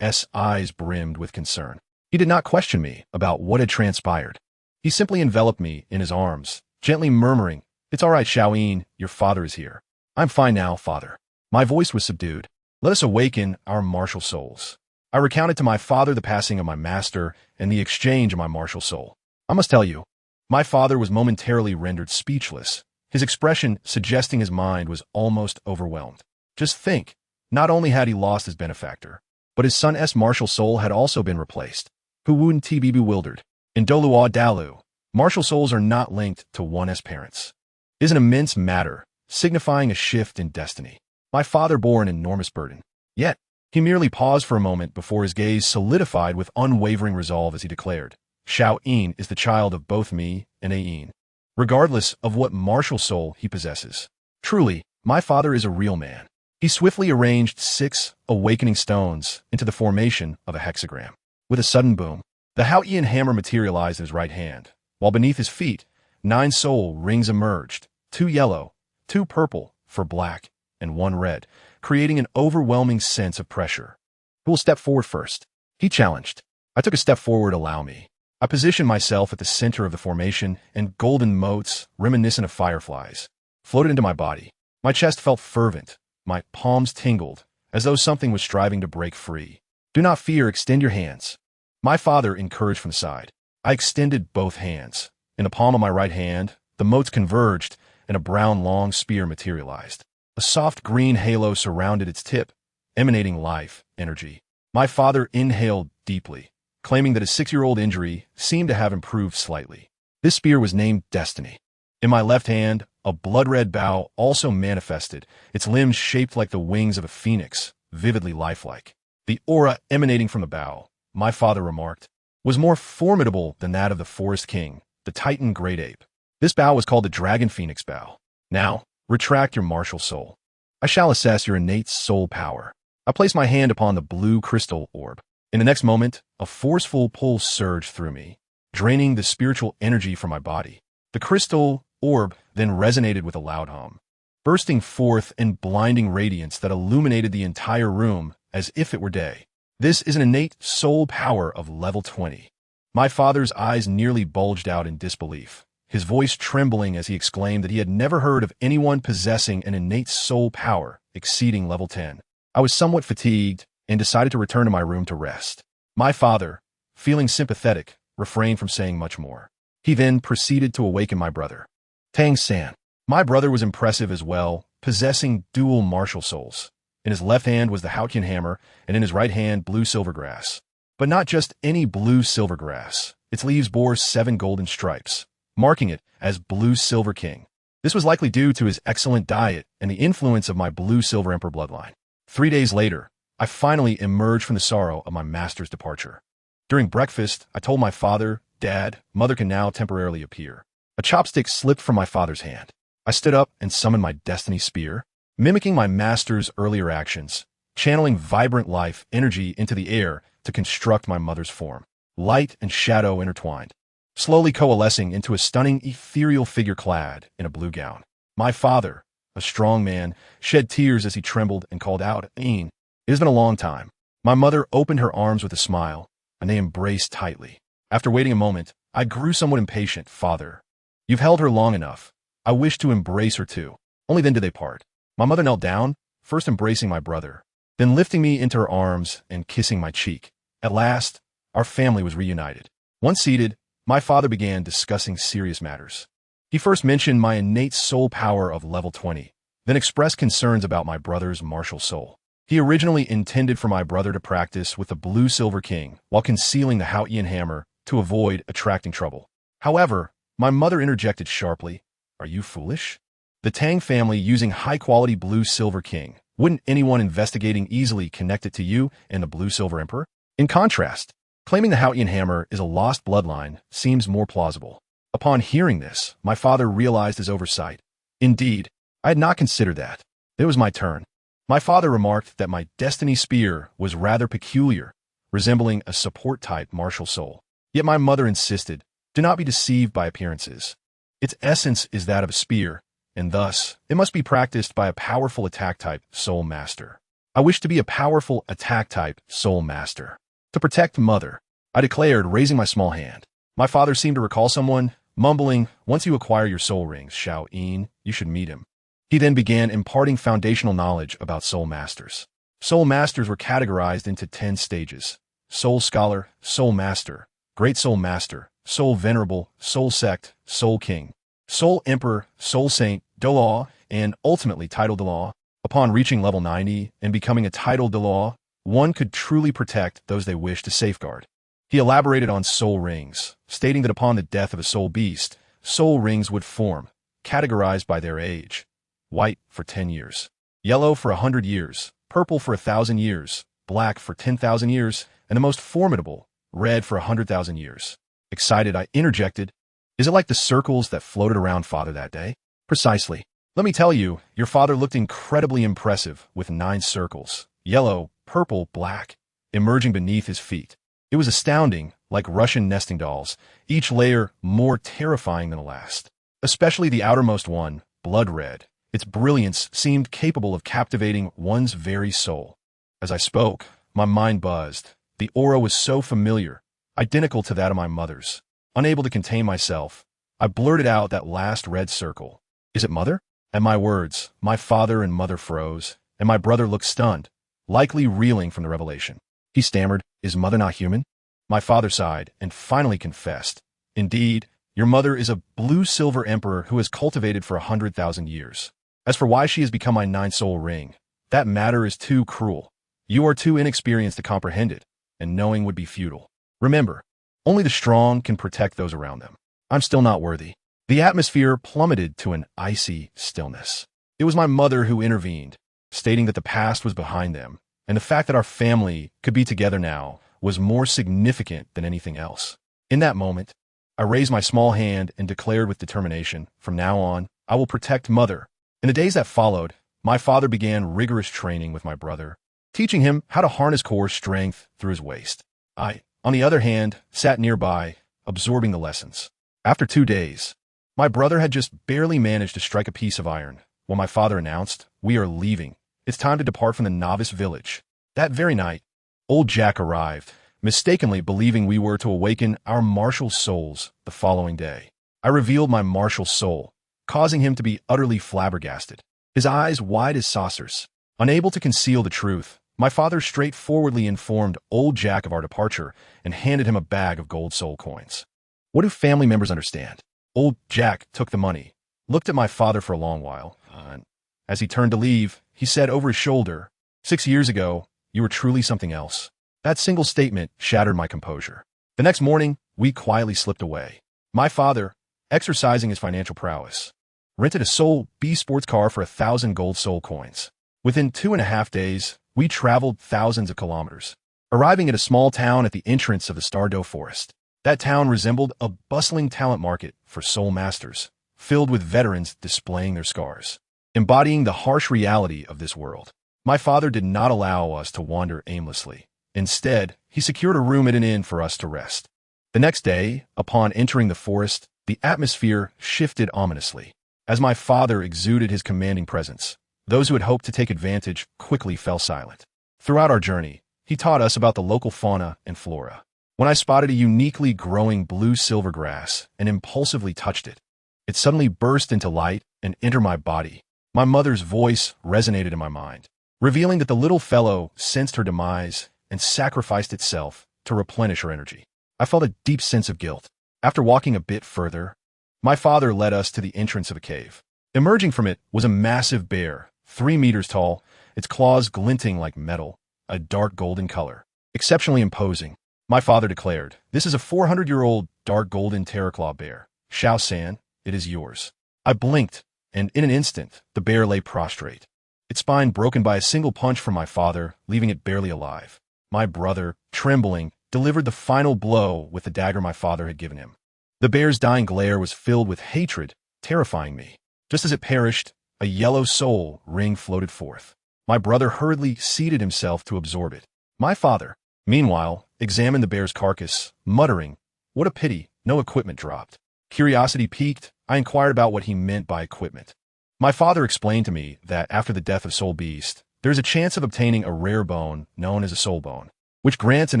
eyes brimmed with concern. He did not question me about what had transpired. He simply enveloped me in his arms, gently murmuring, "It's all right, Xiao-yin, your father is here." "I'm fine now, father." My voice was subdued. "Let us awaken our martial souls." I recounted to my father the passing of my master and the exchange of my martial soul. I must tell you, my father was momentarily rendered speechless, his expression suggesting his mind was almost overwhelmed. Just think, not only had he lost his benefactor, but his son's martial soul had also been replaced. Who wouldn't be bewildered? In Douluo, martial souls are not linked to one's parents. It is an immense matter, signifying a shift in destiny. My father bore an enormous burden. Yet, he merely paused for a moment before his gaze solidified with unwavering resolve as he declared, "Xiao-yin is the child of both me and Yin, regardless of what martial soul he possesses. Truly, my father is a real man." He swiftly arranged 6 awakening stones into the formation of a hexagram. With a sudden boom, the Haotian hammer materialized in his right hand, while beneath his feet, 9 soul rings emerged, 2 yellow, 2 purple for black, and 1 red, creating an overwhelming sense of pressure. "Who will step forward first?" he challenged. I took a step forward. "Allow me." I positioned myself at the center of the formation, and golden motes, reminiscent of fireflies, floated into my body. My chest felt fervent. My palms tingled, as though something was striving to break free. "Do not fear, extend your hands." My father encouraged from the side. I extended both hands. In the palm of my right hand, the motes converged, and a brown long spear materialized. A soft green halo surrounded its tip, emanating life, energy. My father inhaled deeply, claiming that his 6-year-old injury seemed to have improved slightly. This spear was named Destiny. In my left hand, a blood-red bow also manifested, its limbs shaped like the wings of a phoenix, vividly lifelike. The aura emanating from the bow, my father remarked, was more formidable than that of the forest king, the titan great ape. This bow was called the Dragon Phoenix bow. Now, retract your martial soul. I shall assess your innate soul power. I placed my hand upon the blue crystal orb. In the next moment, a forceful pull surged through me, draining the spiritual energy from my body. The crystal orb then resonated with a loud hum, bursting forth in blinding radiance that illuminated the entire room as if it were day. This is an innate soul power of level 20. My father's eyes nearly bulged out in disbelief, his voice trembling as he exclaimed that he had never heard of anyone possessing an innate soul power exceeding level 10. I was somewhat fatigued and decided to return to my room to rest. My father, feeling sympathetic, refrained from saying much more. He then proceeded to awaken my brother. Tang-san. My brother was impressive as well, possessing dual martial souls. In his left hand was the Haotian hammer, and in his right hand blue silvergrass. But not just any blue silvergrass. Its leaves bore 7 golden stripes, marking it as Blue Silver King. This was likely due to his excellent diet and the influence of my Blue Silver Emperor bloodline. 3 days later, I finally emerged from the sorrow of my master's departure. During breakfast, I told my father, Dad, Mother can now temporarily appear. A chopstick slipped from my father's hand. I stood up and summoned my destiny spear, mimicking my master's earlier actions, channeling vibrant life energy into the air to construct my mother's form. Light and shadow intertwined, slowly coalescing into a stunning ethereal figure clad in a blue gown. My father, a strong man, shed tears as he trembled and called out, "Ain, it has been a long time." My mother opened her arms with a smile, and they embraced tightly. After waiting a moment, I grew somewhat impatient. "Father, you've held her long enough. I wish to embrace her too." Only then did they part. My mother knelt down, first embracing my brother, then lifting me into her arms and kissing my cheek. At last, our family was reunited. Once seated, my father began discussing serious matters. He first mentioned my innate soul power of level 20, then expressed concerns about my brother's martial soul. He originally intended for my brother to practice with the Blue Silver King while concealing the Haotian hammer to avoid attracting trouble. However, my mother interjected sharply, "Are you foolish? The Tang family using high-quality Blue Silver King. Wouldn't anyone investigating easily connect it to you and the Blue Silver Emperor?" In contrast, claiming the Haotian hammer is a lost bloodline seems more plausible. Upon hearing this, my father realized his oversight. Indeed, I had not considered that. It was my turn. My father remarked that my destiny spear was rather peculiar, resembling a support-type martial soul. Yet my mother insisted, "Do not be deceived by appearances. Its essence is that of a spear, and thus, it must be practiced by a powerful attack-type soul master. I wish to be a powerful attack-type soul master. To protect Mother," I declared, raising my small hand. My father seemed to recall someone, mumbling, "Once you acquire your soul rings, Xiao-Yin, you should meet him." He then began imparting foundational knowledge about soul masters. Soul masters were categorized into 10 stages: Soul Scholar, Soul Master, Great Soul Master, Soul Venerable, Soul Sect, Soul King, Soul Emperor, Soul Saint, Douluo, and ultimately Title Douluo. Upon reaching level 90 and becoming a Title Douluo, one could truly protect those they wish to safeguard. He elaborated on soul rings, stating that upon the death of a soul beast, soul rings would form, categorized by their age: white for 10 years, yellow for 100 years, purple for 1,000 years, black for 10,000 years, and the most formidable, red for 100,000 years. Excited, I interjected, "Is it like the circles that floated around Father that day?" "Precisely. Let me tell you, your father looked incredibly impressive with 9 circles, yellow, purple, black, emerging beneath his feet. It was astounding, like Russian nesting dolls, each layer more terrifying than the last. Especially the outermost one, blood red. Its brilliance seemed capable of captivating one's very soul." As I spoke, my mind buzzed. The aura was so familiar, identical to that of my mother's. Unable to contain myself, I blurted out that last red circle. "Is it Mother?" At my words, my father and mother froze, and my brother looked stunned, likely reeling from the revelation. He stammered, "Is Mother not human?" My father sighed and finally confessed, "Indeed, your mother is a blue-silver emperor who has cultivated for 100,000 years. As for why she has become my nine-soul ring, that matter is too cruel. You are too inexperienced to comprehend it, and knowing would be futile. Remember, only the strong can protect those around them. I'm still not worthy." The atmosphere plummeted to an icy stillness. It was my mother who intervened, stating that the past was behind them, and the fact that our family could be together now was more significant than anything else. In that moment, I raised my small hand and declared with determination, "From now on, I will protect Mother." In the days that followed, my father began rigorous training with my brother, teaching him how to harness core strength through his waist. I, on the other hand, sat nearby, absorbing the lessons. After 2 days, my brother had just barely managed to strike a piece of iron when my father announced, "We are leaving. It's time to depart from the novice village." That very night, old Jack arrived, mistakenly believing we were to awaken our martial souls the following day. I revealed my martial soul, causing him to be utterly flabbergasted, his eyes wide as saucers. Unable to conceal the truth, my father straightforwardly informed old Jack of our departure and handed him a bag of gold soul coins. What do family members understand? Old Jack took the money, looked at my father for a long while, and as he turned to leave, he said over his shoulder, "6 years ago, you were truly something else." That single statement shattered my composure. The next morning, we quietly slipped away. My father, exercising his financial prowess, rented a Soul B sports car for 1,000 gold soul coins. Within 2.5 days, we traveled thousands of kilometers, arriving at a small town at the entrance of the Douluo forest. That town resembled a bustling talent market for soul masters, filled with veterans displaying their scars, embodying the harsh reality of this world. My father did not allow us to wander aimlessly. Instead, he secured a room at an inn for us to rest. The next day, upon entering the forest, the atmosphere shifted ominously. As my father exuded his commanding presence, those who had hoped to take advantage quickly fell silent. Throughout our journey, he taught us about the local fauna and flora. When I spotted a uniquely growing blue-silver grass and impulsively touched it, it suddenly burst into light and entered my body. My mother's voice resonated in my mind, revealing that the little fellow sensed her demise and sacrificed itself to replenish her energy. I felt a deep sense of guilt. After walking a bit further, my father led us to the entrance of a cave. Emerging from it was a massive bear, 3 meters tall, its claws glinting like metal, a dark golden color. Exceptionally imposing, my father declared, "This is a 400-year-old dark golden terraclaw bear. Shao San, it is yours." I blinked, and in an instant, the bear lay prostrate, its spine broken by a single punch from my father, leaving it barely alive. My brother, trembling, delivered the final blow with the dagger my father had given him. The bear's dying glare was filled with hatred, terrifying me. Just as it perished, a yellow soul ring floated forth. My brother hurriedly seated himself to absorb it. My father, meanwhile, examined the bear's carcass, muttering, "What a pity, no equipment dropped." Curiosity piqued, I inquired about what he meant by equipment. My father explained to me that after the death of Soul Beast, there is a chance of obtaining a rare bone known as a soul bone, which grants an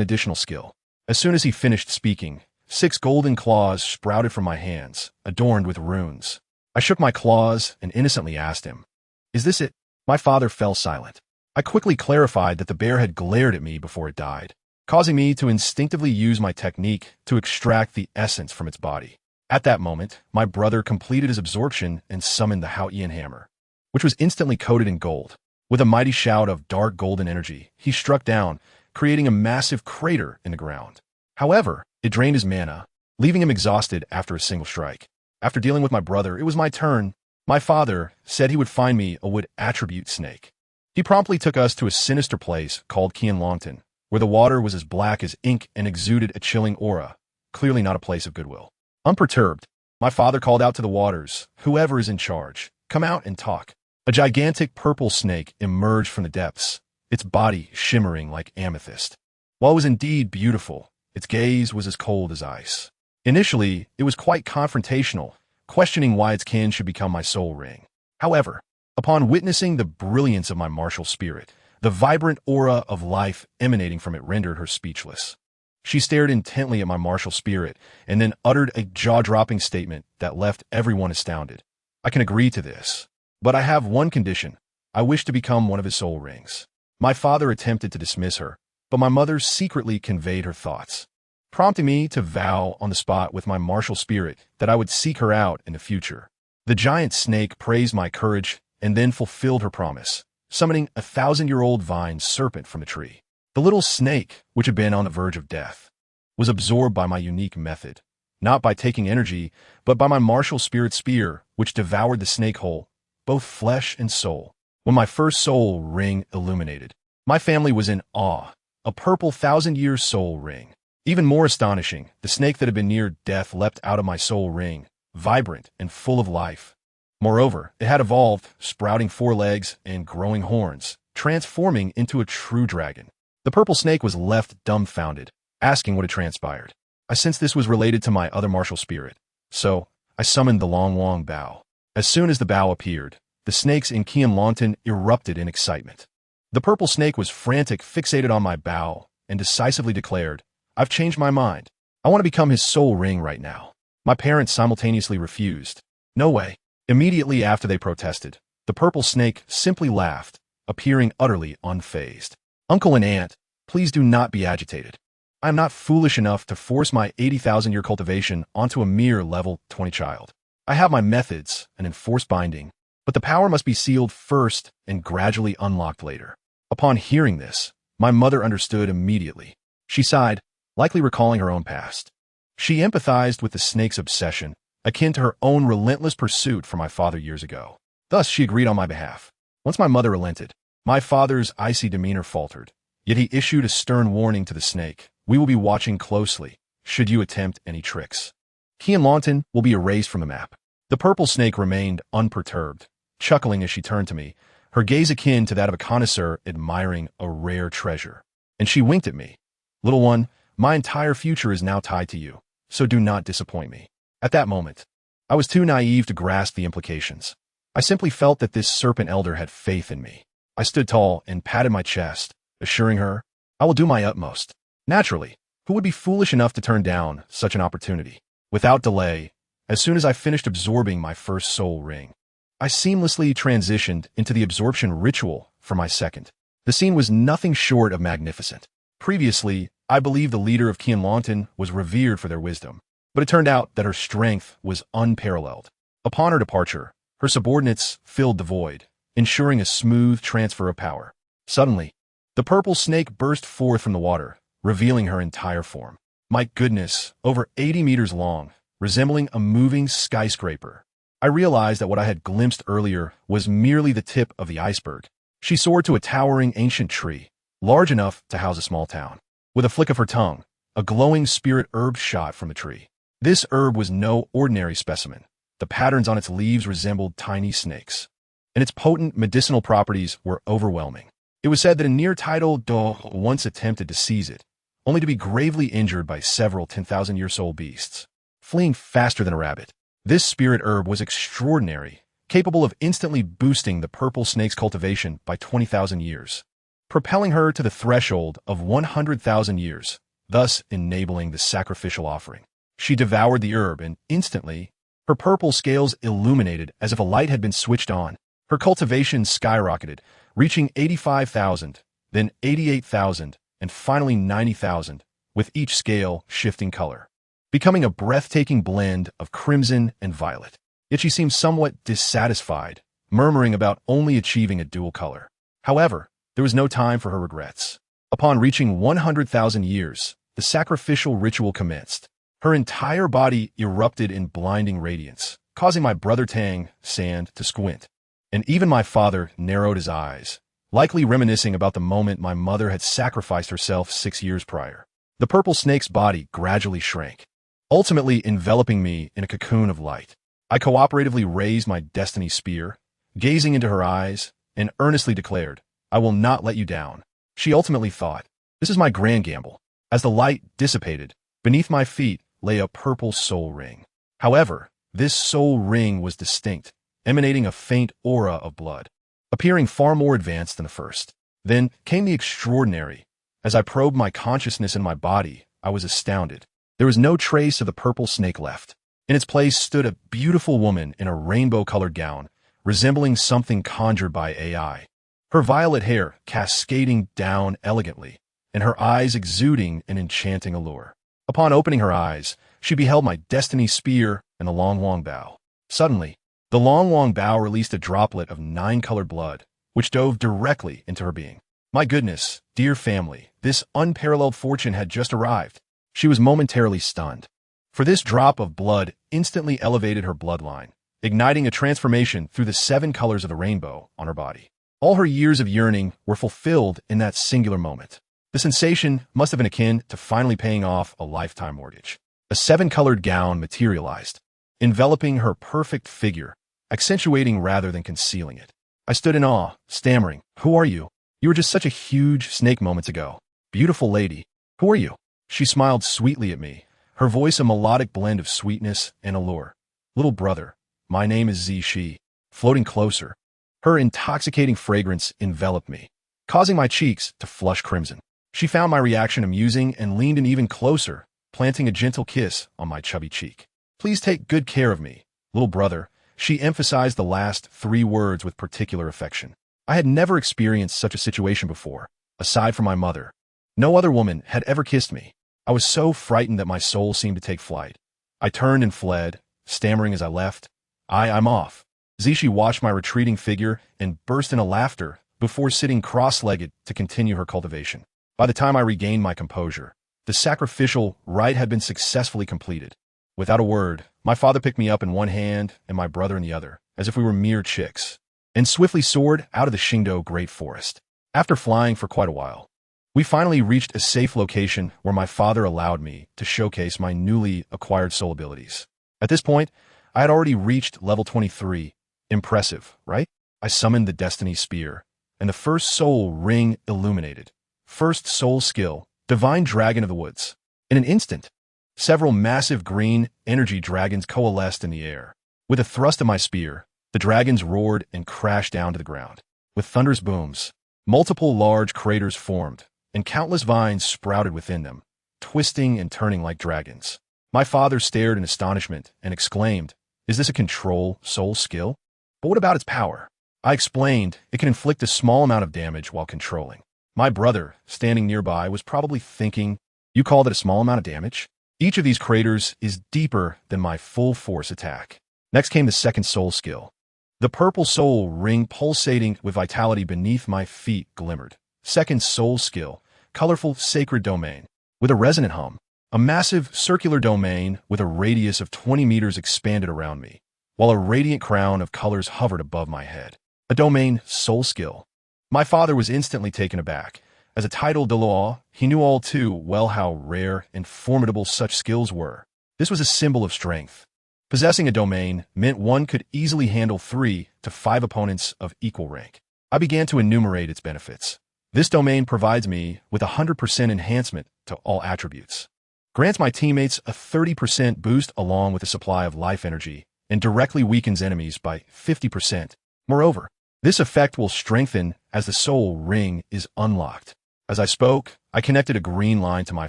additional skill. As soon as he finished speaking, 6 golden claws sprouted from my hands, adorned with runes. I shook my claws and innocently asked him, "Is this it?" My father fell silent. I quickly clarified that the bear had glared at me before it died, causing me to instinctively use my technique to extract the essence from its body. At that moment, my brother completed his absorption and summoned the Hao-Ian hammer, which was instantly coated in gold. With a mighty shout of dark golden energy, he struck down, creating a massive crater in the ground. However, it drained his mana, leaving him exhausted after a single strike. After dealing with my brother, it was my turn. My father said he would find me a wood attribute snake. He promptly took us to a sinister place called Qianlongtan, where the water was as black as ink and exuded a chilling aura, clearly not a place of goodwill. Unperturbed, my father called out to the waters, "Whoever is in charge, come out and talk." A gigantic purple snake emerged from the depths, its body shimmering like amethyst. While it was indeed beautiful, its gaze was as cold as ice. Initially, it was quite confrontational, questioning why its kin should become my soul ring. However, upon witnessing the brilliance of my martial spirit, the vibrant aura of life emanating from it rendered her speechless. She stared intently at my martial spirit and then uttered a jaw-dropping statement that left everyone astounded. "I can agree to this, but I have one condition. I wish to become one of his soul rings." My father attempted to dismiss her, but my mother secretly conveyed her thoughts. prompting me to vow on the spot with my martial spirit that I would seek her out in the future. The giant snake praised my courage and then fulfilled her promise, summoning a 1,000-year-old vine serpent from the tree. The little snake, which had been on the verge of death, was absorbed by my unique method, not by taking energy, but by my martial spirit spear, which devoured the snake whole, both flesh and soul. When my first soul ring illuminated, my family was in awe. A purple 1,000-year soul ring. Even more astonishing, the snake that had been near death leapt out of my soul ring, vibrant and full of life. Moreover, it had evolved, sprouting 4 legs and growing horns, transforming into a true dragon. The purple snake was left dumbfounded, asking what had transpired. I sensed this was related to my other martial spirit, so I summoned the long bow. As soon as the bow appeared, the snakes in Qianlongtan erupted in excitement. The purple snake was frantic, fixated on my bow, and decisively declared, "I've changed my mind. I want to become his soul ring right now." My parents simultaneously refused. "No way." Immediately after they protested, the purple snake simply laughed, appearing utterly unfazed. "Uncle and aunt, please do not be agitated. I am not foolish enough to force my 80,000-year cultivation onto a mere level 20 child. I have my methods and enforced binding, but the power must be sealed first and gradually unlocked later." Upon hearing this, my mother understood immediately. She sighed, likely recalling her own past. She empathized with the snake's obsession, akin to her own relentless pursuit for my father years ago. Thus, she agreed on my behalf. Once my mother relented, my father's icy demeanor faltered, yet he issued a stern warning to the snake. "We will be watching closely, should you attempt any tricks. Qianlongtan will be erased from the map." The purple snake remained unperturbed, chuckling as she turned to me, her gaze akin to that of a connoisseur admiring a rare treasure. And she winked at me. "Little one, my entire future is now tied to you, so do not disappoint me." At that moment, I was too naive to grasp the implications. I simply felt that this serpent elder had faith in me. I stood tall and patted my chest, assuring her, "I will do my utmost." Naturally, who would be foolish enough to turn down such an opportunity? Without delay, as soon as I finished absorbing my first soul ring, I seamlessly transitioned into the absorption ritual for my second. The scene was nothing short of magnificent. Previously, I believed the leader of Qianlongtan was revered for their wisdom, but it turned out that her strength was unparalleled. Upon her departure, her subordinates filled the void, ensuring a smooth transfer of power. Suddenly, the purple snake burst forth from the water, revealing her entire form. My goodness, over 80 meters long, resembling a moving skyscraper. I realized that what I had glimpsed earlier was merely the tip of the iceberg. She soared to a towering ancient tree, large enough to house a small town. With a flick of her tongue, a glowing spirit herb shot from the tree. This herb was no ordinary specimen. The patterns on its leaves resembled tiny snakes, and its potent medicinal properties were overwhelming. It was said that a near-tidal Douluo once attempted to seize it, only to be gravely injured by several 10,000-year-old beasts, fleeing faster than a rabbit. This spirit herb was extraordinary, capable of instantly boosting the purple snake's cultivation by 20,000 years, propelling her to the threshold of 100,000 years, thus enabling the sacrificial offering. She devoured the herb, and instantly, her purple scales illuminated as if a light had been switched on. Her cultivation skyrocketed, reaching 85,000, then 88,000, and finally 90,000, with each scale shifting color, becoming a breathtaking blend of crimson and violet. Yet she seemed somewhat dissatisfied, murmuring about only achieving a dual color. However, there was no time for her regrets. Upon reaching 100,000 years, the sacrificial ritual commenced. Her entire body erupted in blinding radiance, causing my brother Tang Sand to squint. And even my father narrowed his eyes, likely reminiscing about the moment my mother had sacrificed herself 6 years prior. The purple snake's body gradually shrank, ultimately enveloping me in a cocoon of light. I cooperatively raised my destiny spear, gazing into her eyes, and earnestly declared, "I will not let you down." She ultimately thought, "This is my grand gamble." As the light dissipated, beneath my feet lay a purple soul ring. However, this soul ring was distinct, emanating a faint aura of blood, appearing far more advanced than the first. Then came the extraordinary. As I probed my consciousness in my body, I was astounded. There was no trace of the purple snake left. In its place stood a beautiful woman in a rainbow-colored gown, resembling something conjured by AI. Her violet hair cascading down elegantly, and her eyes exuding an enchanting allure. Upon opening her eyes, she beheld my destiny spear and the Long Wong Bao. Suddenly, the Long Wong Bao released a droplet of 9-colored blood, which dove directly into her being. My goodness, dear family, this unparalleled fortune had just arrived. She was momentarily stunned, for this drop of blood instantly elevated her bloodline, igniting a transformation through the 7 colors of the rainbow on her body. All her years of yearning were fulfilled in that singular moment. The sensation must have been akin to finally paying off a lifetime mortgage. A 7-colored gown materialized, enveloping her perfect figure, accentuating rather than concealing it. I stood in awe, stammering, "Who are you? You were just such a huge snake moments ago. Beautiful lady, who are you?" She smiled sweetly at me, her voice a melodic blend of sweetness and allure. "Little brother, my name is Zishi." Floating closer, her intoxicating fragrance enveloped me, causing my cheeks to flush crimson. She found my reaction amusing and leaned in even closer, planting a gentle kiss on my chubby cheek. "Please take good care of me, little brother." She emphasized the last 3 words with particular affection. I had never experienced such a situation before, aside from my mother. No other woman had ever kissed me. I was so frightened that my soul seemed to take flight. I turned and fled, stammering as I left, I'm off." Zishi watched my retreating figure and burst into laughter before sitting cross-legged to continue her cultivation. By the time I regained my composure, the sacrificial rite had been successfully completed. Without a word, my father picked me up in one hand and my brother in the other, as if we were mere chicks, and swiftly soared out of the Qingdao Great Forest. After flying for quite a while, we finally reached a safe location where my father allowed me to showcase my newly acquired soul abilities. At this point, I had already reached level 23. Impressive, right? I summoned the Destiny Spear, and the first soul ring illuminated. First soul skill, Divine Dragon of the Woods. In an instant, several massive green energy dragons coalesced in the air. With a thrust of my spear, the dragons roared and crashed down to the ground. With thunderous booms, multiple large craters formed, and countless vines sprouted within them, twisting and turning like dragons. My father stared in astonishment and exclaimed, "Is this a control soul skill? But what about its power?" I explained it can inflict a small amount of damage while controlling. My brother, standing nearby, was probably thinking, "You call that a small amount of damage? Each of these craters is deeper than my full force attack." Next came the second soul skill. The purple soul ring pulsating with vitality beneath my feet glimmered. Second soul skill, colorful sacred domain. With a resonant hum, a massive circular domain with a radius of 20 meters expanded around me, while a radiant crown of colors hovered above my head. A domain soul skill. My father was instantly taken aback. As a titled Douluo, he knew all too well how rare and formidable such skills were. This was a symbol of strength. Possessing a domain meant one could easily handle 3 to 5 opponents of equal rank. I began to enumerate its benefits. This domain provides me with 100% enhancement to all attributes. Grants my teammates a 30% boost along with a supply of life energy, and directly weakens enemies by 50%. Moreover, this effect will strengthen as the soul ring is unlocked. As I spoke, I connected a green line to my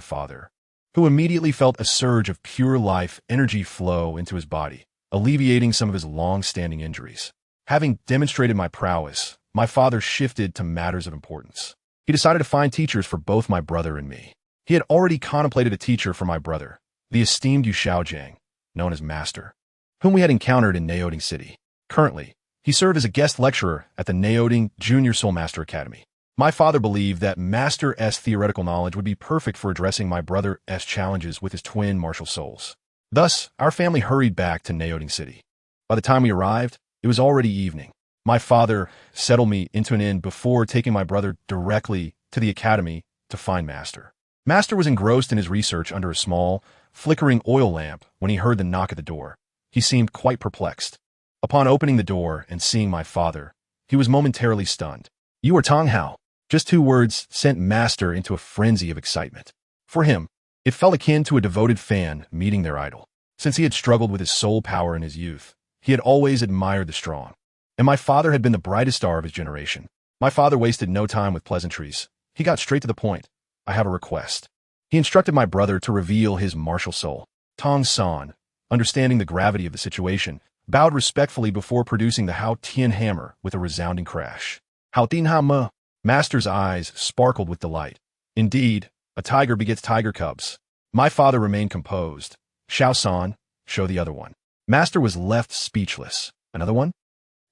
father, who immediately felt a surge of pure life energy flow into his body, alleviating some of his long-standing injuries. Having demonstrated my prowess, my father shifted to matters of importance. He decided to find teachers for both my brother and me. He had already contemplated a teacher for my brother, the esteemed Yu Xiaojiang, known as Master, whom we had encountered in Naoding City. Currently, he served as a guest lecturer at the Naoding Junior Soul Master Academy. My father believed that Master's theoretical knowledge would be perfect for addressing my brother's challenges with his twin martial souls. Thus, our family hurried back to Naoding City. By the time we arrived, it was already evening. My father settled me into an inn before taking my brother directly to the academy to find Master. Master was engrossed in his research under a small, flickering oil lamp when he heard the knock at the door. He seemed quite perplexed. Upon opening the door and seeing my father, he was momentarily stunned. "You are Tong Hao." Just 2 words sent Master into a frenzy of excitement. For him, it felt akin to a devoted fan meeting their idol. Since he had struggled with his soul power in his youth, he had always admired the strong. And my father had been the brightest star of his generation. My father wasted no time with pleasantries. He got straight to the point. "I have a request." He instructed my brother to reveal his martial soul. Tong San, understanding the gravity of the situation, bowed respectfully before producing the Hao Tian hammer with a resounding crash. "Hao Tian Hammer." Master's eyes sparkled with delight. Indeed, a tiger begets tiger cubs. My father remained composed. Xiao San, show the other one. Master was left speechless. Another one?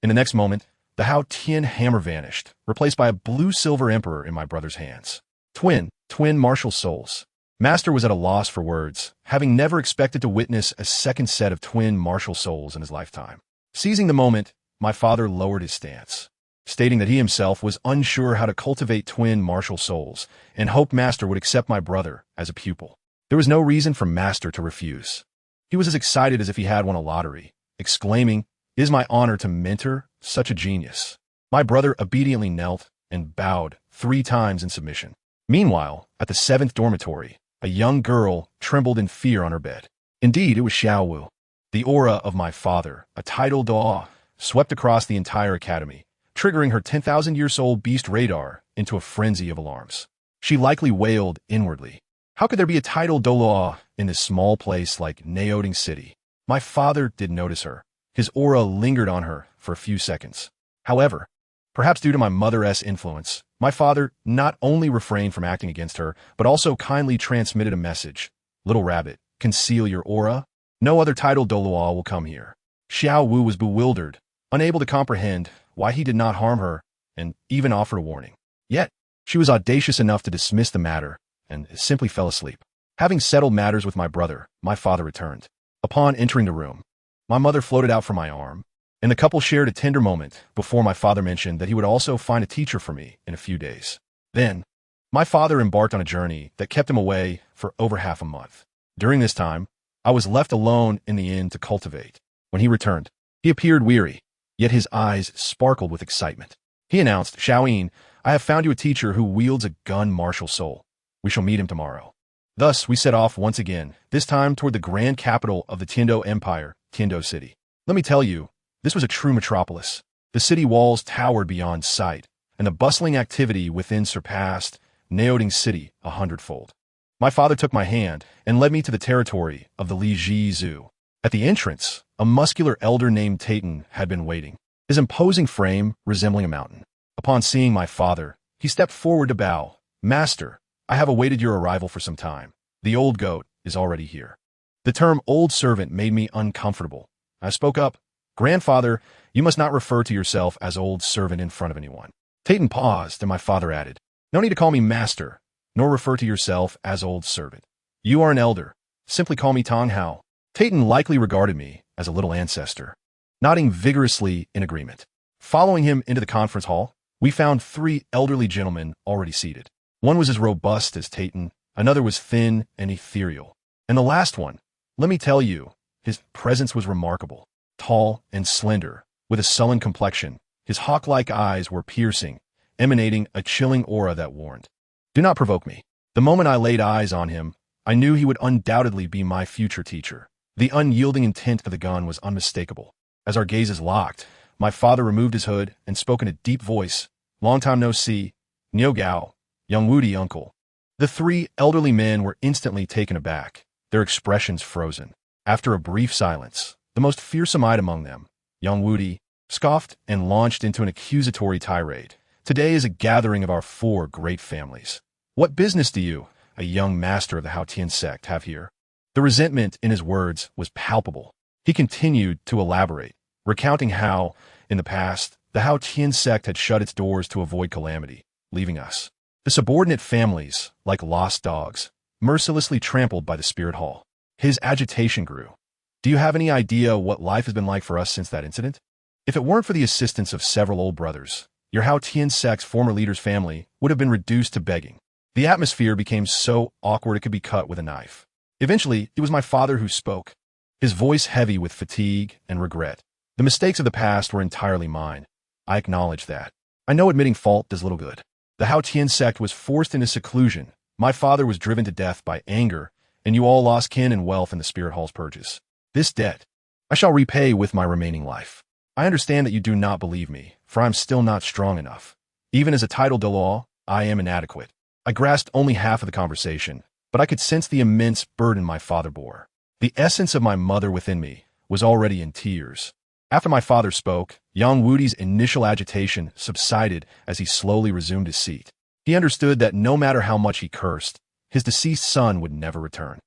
In the next moment, the Hao Tian hammer vanished, replaced by a blue-silver emperor in my brother's hands. Twin martial souls. Master was at a loss for words, having never expected to witness a second set of twin martial souls in his lifetime. Seizing the moment, my father lowered his stance, stating that he himself was unsure how to cultivate twin martial souls and hoped Master would accept my brother as a pupil. There was no reason for Master to refuse. He was as excited as if he had won a lottery, exclaiming, "It is my honor to mentor such a genius." My brother obediently knelt and bowed 3 times in submission. Meanwhile, at the 7th dormitory, a young girl trembled in fear on her bed. Indeed, it was Xiao Wu. The aura of my father, a tidal Douluo, swept across the entire academy, triggering her 10,000-year-old beast radar into a frenzy of alarms. She likely wailed inwardly. How could there be a tidal Douluo in this small place like Naoding City? My father did notice her. His aura lingered on her for a few seconds. However, perhaps due to my mother's influence, my father not only refrained from acting against her, but also kindly transmitted a message. Little rabbit, conceal your aura. No other tidal Douluo will come here. Xiao Wu was bewildered, unable to comprehend why he did not harm her, and even offered a warning. Yet, she was audacious enough to dismiss the matter, and simply fell asleep. Having settled matters with my brother, my father returned. Upon entering the room, my mother floated out from my arm, and the couple shared a tender moment before my father mentioned that he would also find a teacher for me in a few days. Then, my father embarked on a journey that kept him away for over half a month. During this time, I was left alone in the inn to cultivate. When he returned, he appeared weary, yet his eyes sparkled with excitement. He announced, "Xiaoyin, I have found you a teacher who wields a gun martial soul. We shall meet him tomorrow." Thus, we set off once again, this time toward the grand capital of the Tiando Empire, Tiando City. Let me tell you, this was a true metropolis. The city walls towered beyond sight, and the bustling activity within surpassed Naoding City 100-fold. My father took my hand and led me to the territory of the Li Ji Zoo. At the entrance, a muscular elder named Tayton had been waiting, his imposing frame resembling a mountain. Upon seeing my father, he stepped forward to bow. "Master, I have awaited your arrival for some time. The old goat is already here." The term old servant made me uncomfortable. I spoke up. "Grandfather, you must not refer to yourself as old servant in front of anyone." Tayton paused, and my father added, "No need to call me master, nor refer to yourself as old servant. You are an elder. Simply call me Tong Hao." Tayton likely regarded me as a little ancestor, nodding vigorously in agreement. Following him into the conference hall, we found 3 elderly gentlemen already seated. One was as robust as Tayton, another was thin and ethereal, and the last one, let me tell you, his presence was remarkable. Tall and slender, with a sullen complexion, his hawk-like eyes were piercing, emanating a chilling aura that warned. Do not provoke me. The moment I laid eyes on him, I knew he would undoubtedly be my future teacher. The unyielding intent of the gun was unmistakable. As our gazes locked, my father removed his hood and spoke in a deep voice. "Long time no see. Niu Gao, young Wudi uncle." The 3 elderly men were instantly taken aback, their expressions frozen. After a brief silence, the most fearsome-eyed among them, young Wudi, scoffed and launched into an accusatory tirade. "Today is a gathering of our 4 great families. What business do you, a young master of the Hao Tian sect, have here?" The resentment in his words was palpable. He continued to elaborate, recounting how, in the past, the Hao Tian sect had shut its doors to avoid calamity, leaving us, the subordinate families, like lost dogs, mercilessly trampled by the spirit hall. His agitation grew. "Do you have any idea what life has been like for us since that incident? If it weren't for the assistance of several old brothers, your Hao Tian sect's former leader's family would have been reduced to begging. The atmosphere became so awkward it could be cut with a knife. Eventually, it was my father who spoke, his voice heavy with fatigue and regret. The mistakes of the past were entirely mine. I acknowledge that. I know admitting fault does little good. The Hao Tian sect was forced into seclusion. My father was driven to death by anger, and you all lost kin and wealth in the spirit hall's purges. This debt I shall repay with my remaining life. I understand that you do not believe me, for I am still not strong enough. Even as a title de law, I am inadequate." I grasped only half of the conversation, but I could sense the immense burden my father bore. The essence of my mother within me was already in tears. After my father spoke, young Wudi's initial agitation subsided as he slowly resumed his seat. He understood that no matter how much he cursed, his deceased son would never return.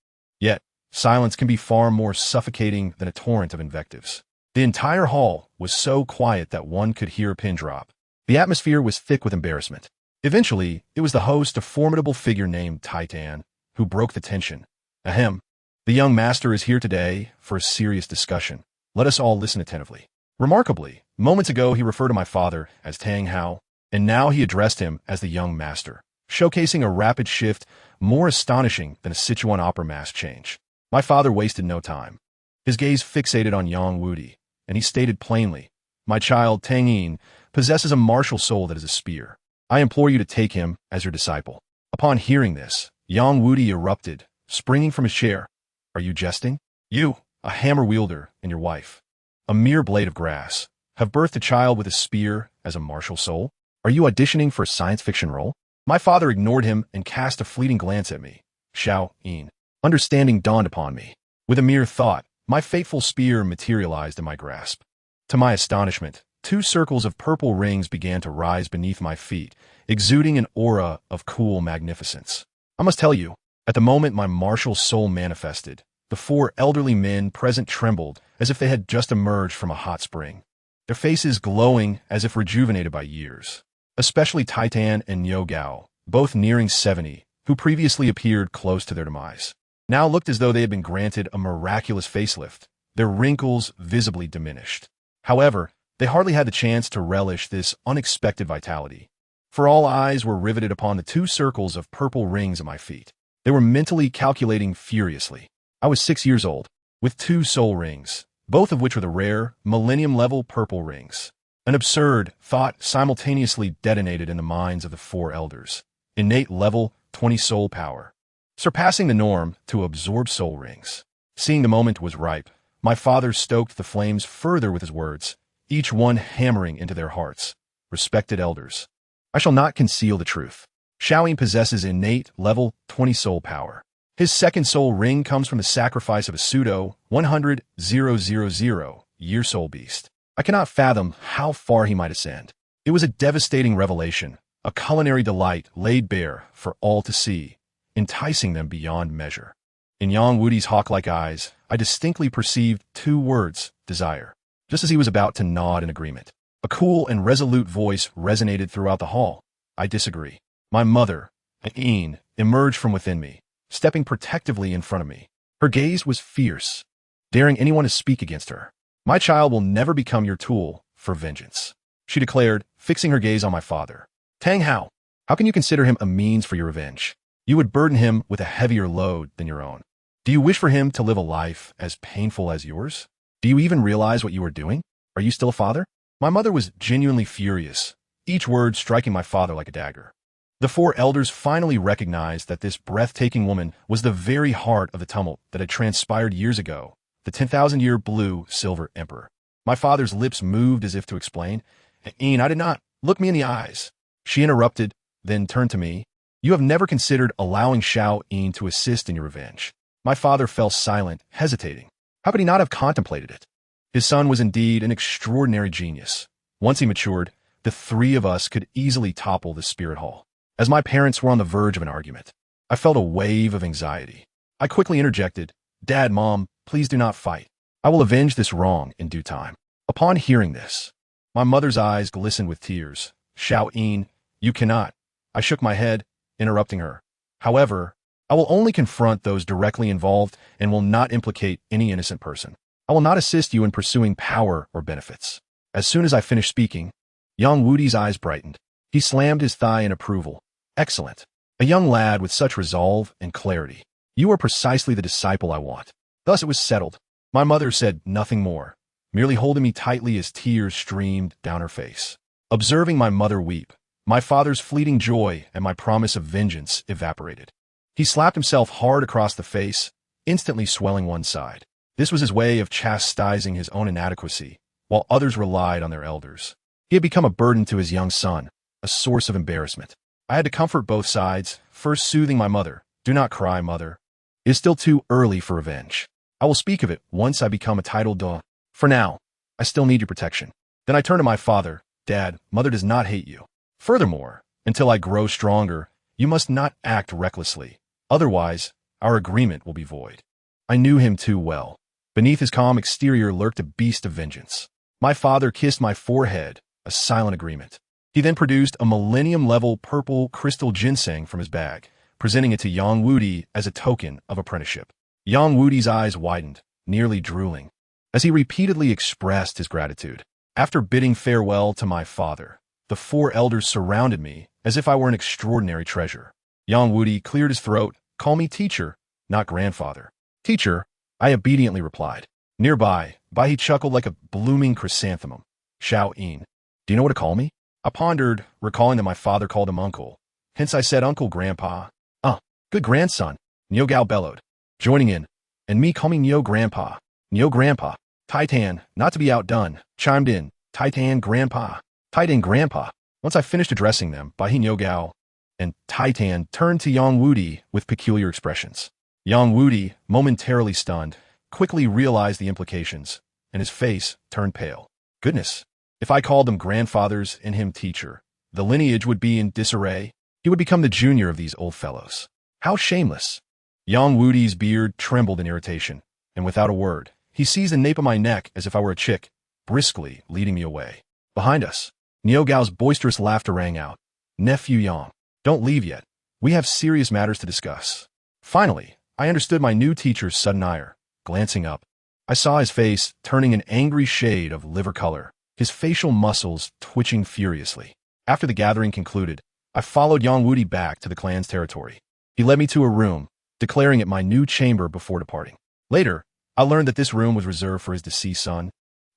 Yet, silence can be far more suffocating than a torrent of invectives. The entire hall was so quiet that one could hear a pin drop. The atmosphere was thick with embarrassment. Eventually, it was the host, a formidable figure named Titan, who broke the tension. Ahem. The young master is here today for a serious discussion. Let us all listen attentively. Remarkably, moments ago he referred to my father as Tang Hao, and now he addressed him as the young master, showcasing a rapid shift more astonishing than a Sichuan opera mask change. My father wasted no time. His gaze fixated on Yang Wudi, and he stated plainly, "My child, Tang Yin, possesses a martial soul that is a spear. I implore you to take him as your disciple." Upon hearing this, Yang Wudi erupted, springing from his chair. "Are you jesting? You, a hammer wielder, and your wife, a mere blade of grass, have birthed a child with a spear as a martial soul? Are you auditioning for a science fiction role?" My father ignored him and cast a fleeting glance at me. Xiao Yin. Understanding dawned upon me. With a mere thought, my fateful spear materialized in my grasp. To my astonishment, 2 circles of purple rings began to rise beneath my feet, exuding an aura of cool magnificence. I must tell you, at the moment my martial soul manifested, the 4 elderly men present trembled as if they had just emerged from a hot spring, their faces glowing as if rejuvenated by years. Especially Titan and Niu Gao, both nearing 70, who previously appeared close to their demise, now looked as though they had been granted a miraculous facelift, their wrinkles visibly diminished. However, they hardly had the chance to relish this unexpected vitality, for all eyes were riveted upon the 2 circles of purple rings at my feet. They were mentally calculating furiously. I was 6 years old, with 2 soul rings, both of which were the rare, millennium-level purple rings. An absurd thought simultaneously detonated in the minds of the 4 elders. Innate level 20 soul power, surpassing the norm to absorb soul rings. Seeing the moment was ripe, my father stoked the flames further with his words, each one hammering into their hearts. "Respected elders, I shall not conceal the truth. Xiaoyin possesses innate level 20 soul power. His second soul ring comes from the sacrifice of a pseudo 100,000 year soul beast. I cannot fathom how far he might ascend." It was a devastating revelation, a culinary delight laid bare for all to see, enticing them beyond measure. In Yang Wudi's hawk-like eyes, I distinctly perceived 2 words, desire. Just as he was about to nod in agreement, a cool and resolute voice resonated throughout the hall. "I disagree." My mother, Ain, emerged from within me, stepping protectively in front of me. Her gaze was fierce, daring anyone to speak against her. "My child will never become your tool for vengeance," she declared, fixing her gaze on my father. "Tang Hao, how can you consider him a means for your revenge? You would burden him with a heavier load than your own. Do you wish for him to live a life as painful as yours? Do you even realize what you are doing? Are you still a father?" My mother was genuinely furious, each word striking my father like a dagger. The 4 elders finally recognized that this breathtaking woman was the very heart of the tumult that had transpired years ago, the 10,000-year blue-silver emperor. My father's lips moved as if to explain. "Ain, I did not. Look me in the eyes." She interrupted, then turned to me. "You have never considered allowing Xiao Yin to assist in your revenge." My father fell silent, hesitating. How could he not have contemplated it? His son was indeed an extraordinary genius. Once he matured, the 3 of us could easily topple the spirit hall. As my parents were on the verge of an argument, I felt a wave of anxiety. I quickly interjected, "Dad, Mom, please do not fight. I will avenge this wrong in due time." Upon hearing this, my mother's eyes glistened with tears. "Xiao Yin, you cannot." I shook my head, interrupting her. "However, I will only confront those directly involved and will not implicate any innocent person. I will not assist you in pursuing power or benefits." As soon as I finished speaking, Yang Wudi's eyes brightened. He slammed his thigh in approval. "Excellent. A young lad with such resolve and clarity. You are precisely the disciple I want." Thus it was settled. My mother said nothing more, merely holding me tightly as tears streamed down her face. Observing my mother weep, my father's fleeting joy and my promise of vengeance evaporated. He slapped himself hard across the face, instantly swelling one side. This was his way of chastising his own inadequacy, while others relied on their elders. He had become a burden to his young son, a source of embarrassment. I had to comfort both sides, first soothing my mother. "Do not cry, mother. It is still too early for revenge. I will speak of it once I become a titled Douluo. For now, I still need your protection." Then I turned to my father. "Dad, mother does not hate you. Furthermore, until I grow stronger, you must not act recklessly. Otherwise, our agreement will be void." I knew him too well. Beneath his calm exterior lurked a beast of vengeance. My father kissed my forehead, a silent agreement. He then produced a millennium-level purple crystal ginseng from his bag, presenting it to Yang Wudi as a token of apprenticeship. Yang Wudi's eyes widened, nearly drooling, as he repeatedly expressed his gratitude. After bidding farewell to my father, the four elders surrounded me as if I were an extraordinary treasure. Yang Wudi cleared his throat. Call me teacher, not grandfather. Teacher, I obediently replied. Nearby, he chuckled like a blooming chrysanthemum. Xiao Yin, do you know what to call me? I pondered, recalling that my father called him uncle. Hence I said uncle, grandpa. Good grandson, Niu Gao bellowed, joining in, and me calling Niu grandpa. Niu grandpa. Titan, not to be outdone, chimed in. Titan grandpa. Titan grandpa. Once I finished addressing them, Bai Niu Gao and Titan turned to Yang Wudi with peculiar expressions. Yang Wudi, momentarily stunned, quickly realized the implications, and his face turned pale. Goodness, if I called them grandfathers and him teacher, the lineage would be in disarray. He would become the junior of these old fellows. How shameless! Yang Wudi's beard trembled in irritation, and without a word, he seized the nape of my neck as if I were a chick, briskly leading me away. Behind us, Niu Gao's boisterous laughter rang out. Nephew Yang, don't leave yet. We have serious matters to discuss. Finally, I understood my new teacher's sudden ire. Glancing up, I saw his face turning an angry shade of liver color, his facial muscles twitching furiously. After the gathering concluded, I followed Yang Wudi back to the clan's territory. He led me to a room, declaring it my new chamber before departing. Later, I learned that this room was reserved for his deceased son,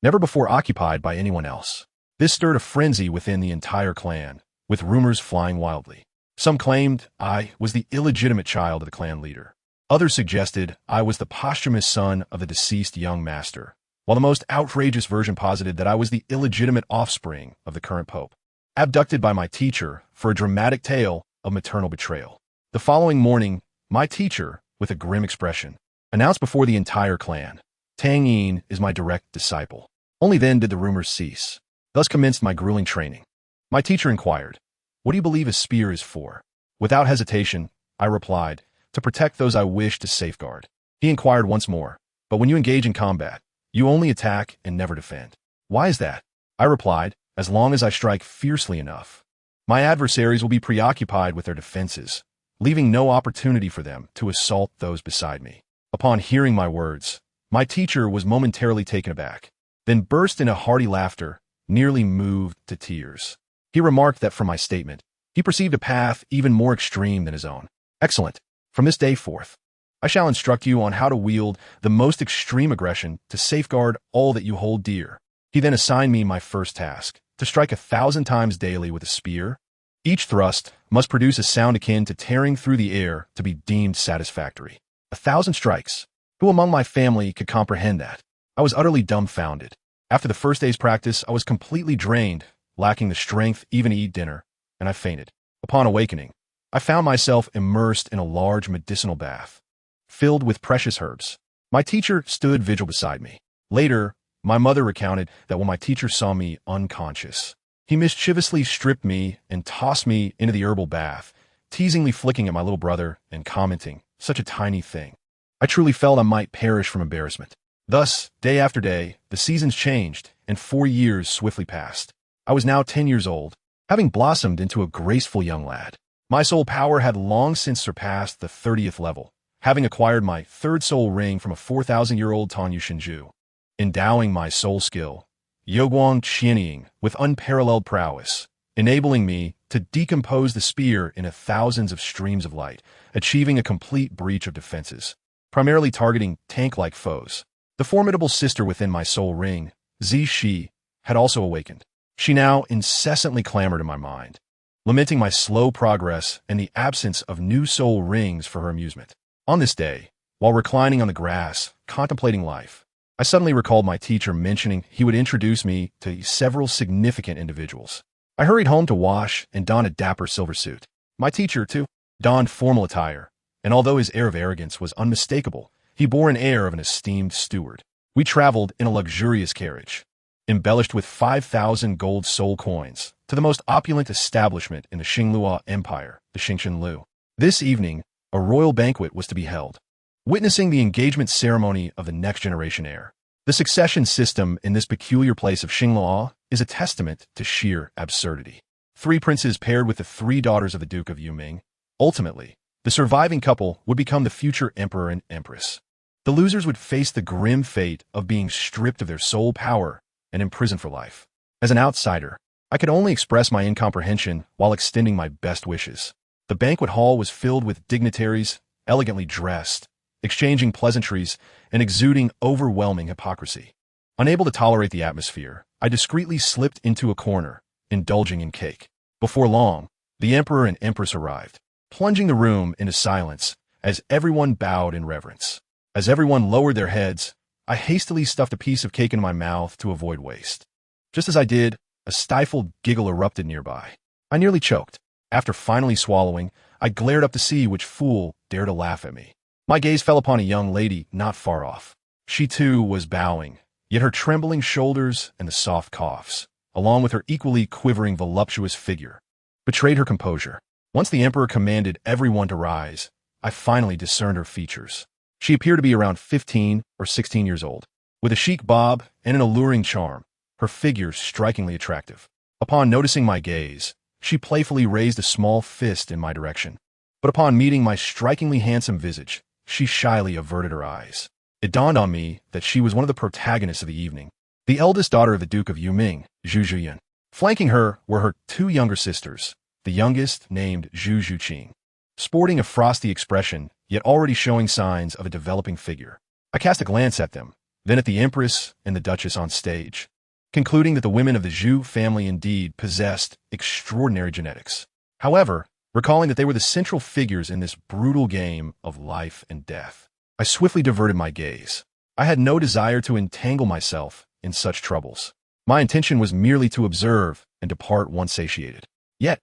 never before occupied by anyone else. This stirred a frenzy within the entire clan, with rumors flying wildly. Some claimed I was the illegitimate child of the clan leader. Others suggested I was the posthumous son of the deceased young master, while the most outrageous version posited that I was the illegitimate offspring of the current pope, abducted by my teacher for a dramatic tale of maternal betrayal. The following morning, my teacher, with a grim expression, announced before the entire clan, Tang Yin is my direct disciple. Only then did the rumors cease. Thus commenced my grueling training. My teacher inquired, what do you believe a spear is for? Without hesitation, I replied, to protect those I wish to safeguard. He inquired once more, but when you engage in combat, you only attack and never defend. Why is that? I replied, as long as I strike fiercely enough, my adversaries will be preoccupied with their defenses, leaving no opportunity for them to assault those beside me. Upon hearing my words, my teacher was momentarily taken aback, then burst into hearty laughter, nearly moved to tears. He remarked that from my statement, he perceived a path even more extreme than his own. Excellent. From this day forth, I shall instruct you on how to wield the most extreme aggression to safeguard all that you hold dear. He then assigned me my first task, to strike 1,000 times daily with a spear. Each thrust must produce a sound akin to tearing through the air to be deemed satisfactory. 1,000 strikes. Who among my family could comprehend that? I was utterly dumbfounded. After the first day's practice, I was completely drained, lacking the strength even to eat dinner, and I fainted. Upon awakening, I found myself immersed in a large medicinal bath, filled with precious herbs. My teacher stood vigil beside me. Later, my mother recounted that when my teacher saw me unconscious, he mischievously stripped me and tossed me into the herbal bath, teasingly flicking at my little brother and commenting, such a tiny thing. I truly felt I might perish from embarrassment. Thus, day after day, the seasons changed, and 4 years swiftly passed. I was now 10 years old, having blossomed into a graceful young lad. My soul power had long since surpassed the 30th level, having acquired my third soul ring from a 4,000-year-old Tanyu Shinju, endowing my soul skill, Yoguang Qianying, with unparalleled prowess, enabling me to decompose the spear into thousands of streams of light, achieving a complete breach of defenses, primarily targeting tank-like foes. The formidable sister within my soul ring, Zishi, had also awakened. She now incessantly clamored in my mind, lamenting my slow progress and the absence of new soul rings for her amusement. On this day, while reclining on the grass, contemplating life, I suddenly recalled my teacher mentioning he would introduce me to several significant individuals. I hurried home to wash and don a dapper silver suit. My teacher, too, donned formal attire, and although his air of arrogance was unmistakable, he bore an air of an esteemed steward. We traveled in a luxurious carriage, embellished with 5,000 gold soul coins, to the most opulent establishment in the Xinglua Empire, the Xingqianlu. This evening, a royal banquet was to be held. witnessing the engagement ceremony of the next generation heir. The succession system in this peculiar place of Xingluo is a testament to sheer absurdity. 3 princes paired with the 3 daughters of the Duke of Yuming. Ultimately, the surviving couple would become the future emperor and empress. The losers would face the grim fate of being stripped of their sole power and imprisoned for life. As an outsider, I could only express my incomprehension while extending my best wishes. The banquet hall was filled with dignitaries, elegantly dressed, exchanging pleasantries and exuding overwhelming hypocrisy. Unable to tolerate the atmosphere, I discreetly slipped into a corner, indulging in cake. Before long, the emperor and empress arrived, plunging the room into silence as everyone bowed in reverence. As everyone lowered their heads, I hastily stuffed a piece of cake in my mouth to avoid waste. Just as I did, a stifled giggle erupted nearby. I nearly choked. After finally swallowing, I glared up to see which fool dared to laugh at me. My gaze fell upon a young lady not far off. She too was bowing, yet her trembling shoulders and the soft coughs, along with her equally quivering voluptuous figure, betrayed her composure. Once the emperor commanded everyone to rise, I finally discerned her features. She appeared to be around 15 or 16 years old, with a chic bob and an alluring charm, her figure strikingly attractive. Upon noticing my gaze, she playfully raised a small fist in my direction. But upon meeting my strikingly handsome visage, she shyly averted her eyes. It dawned on me that she was one of the protagonists of the evening, the eldest daughter of the Duke of Yuming, Zhu Zhuyan. Flanking her were her 2 younger sisters, the youngest named Zhu Zhuqing, sporting a frosty expression, yet already showing signs of a developing figure. I cast a glance at them, then at the Empress and the Duchess on stage, concluding that the women of the Zhu family indeed possessed extraordinary genetics. However, recalling that they were the central figures in this brutal game of life and death, I swiftly diverted my gaze. I had no desire to entangle myself in such troubles. My intention was merely to observe and depart once satiated. Yet,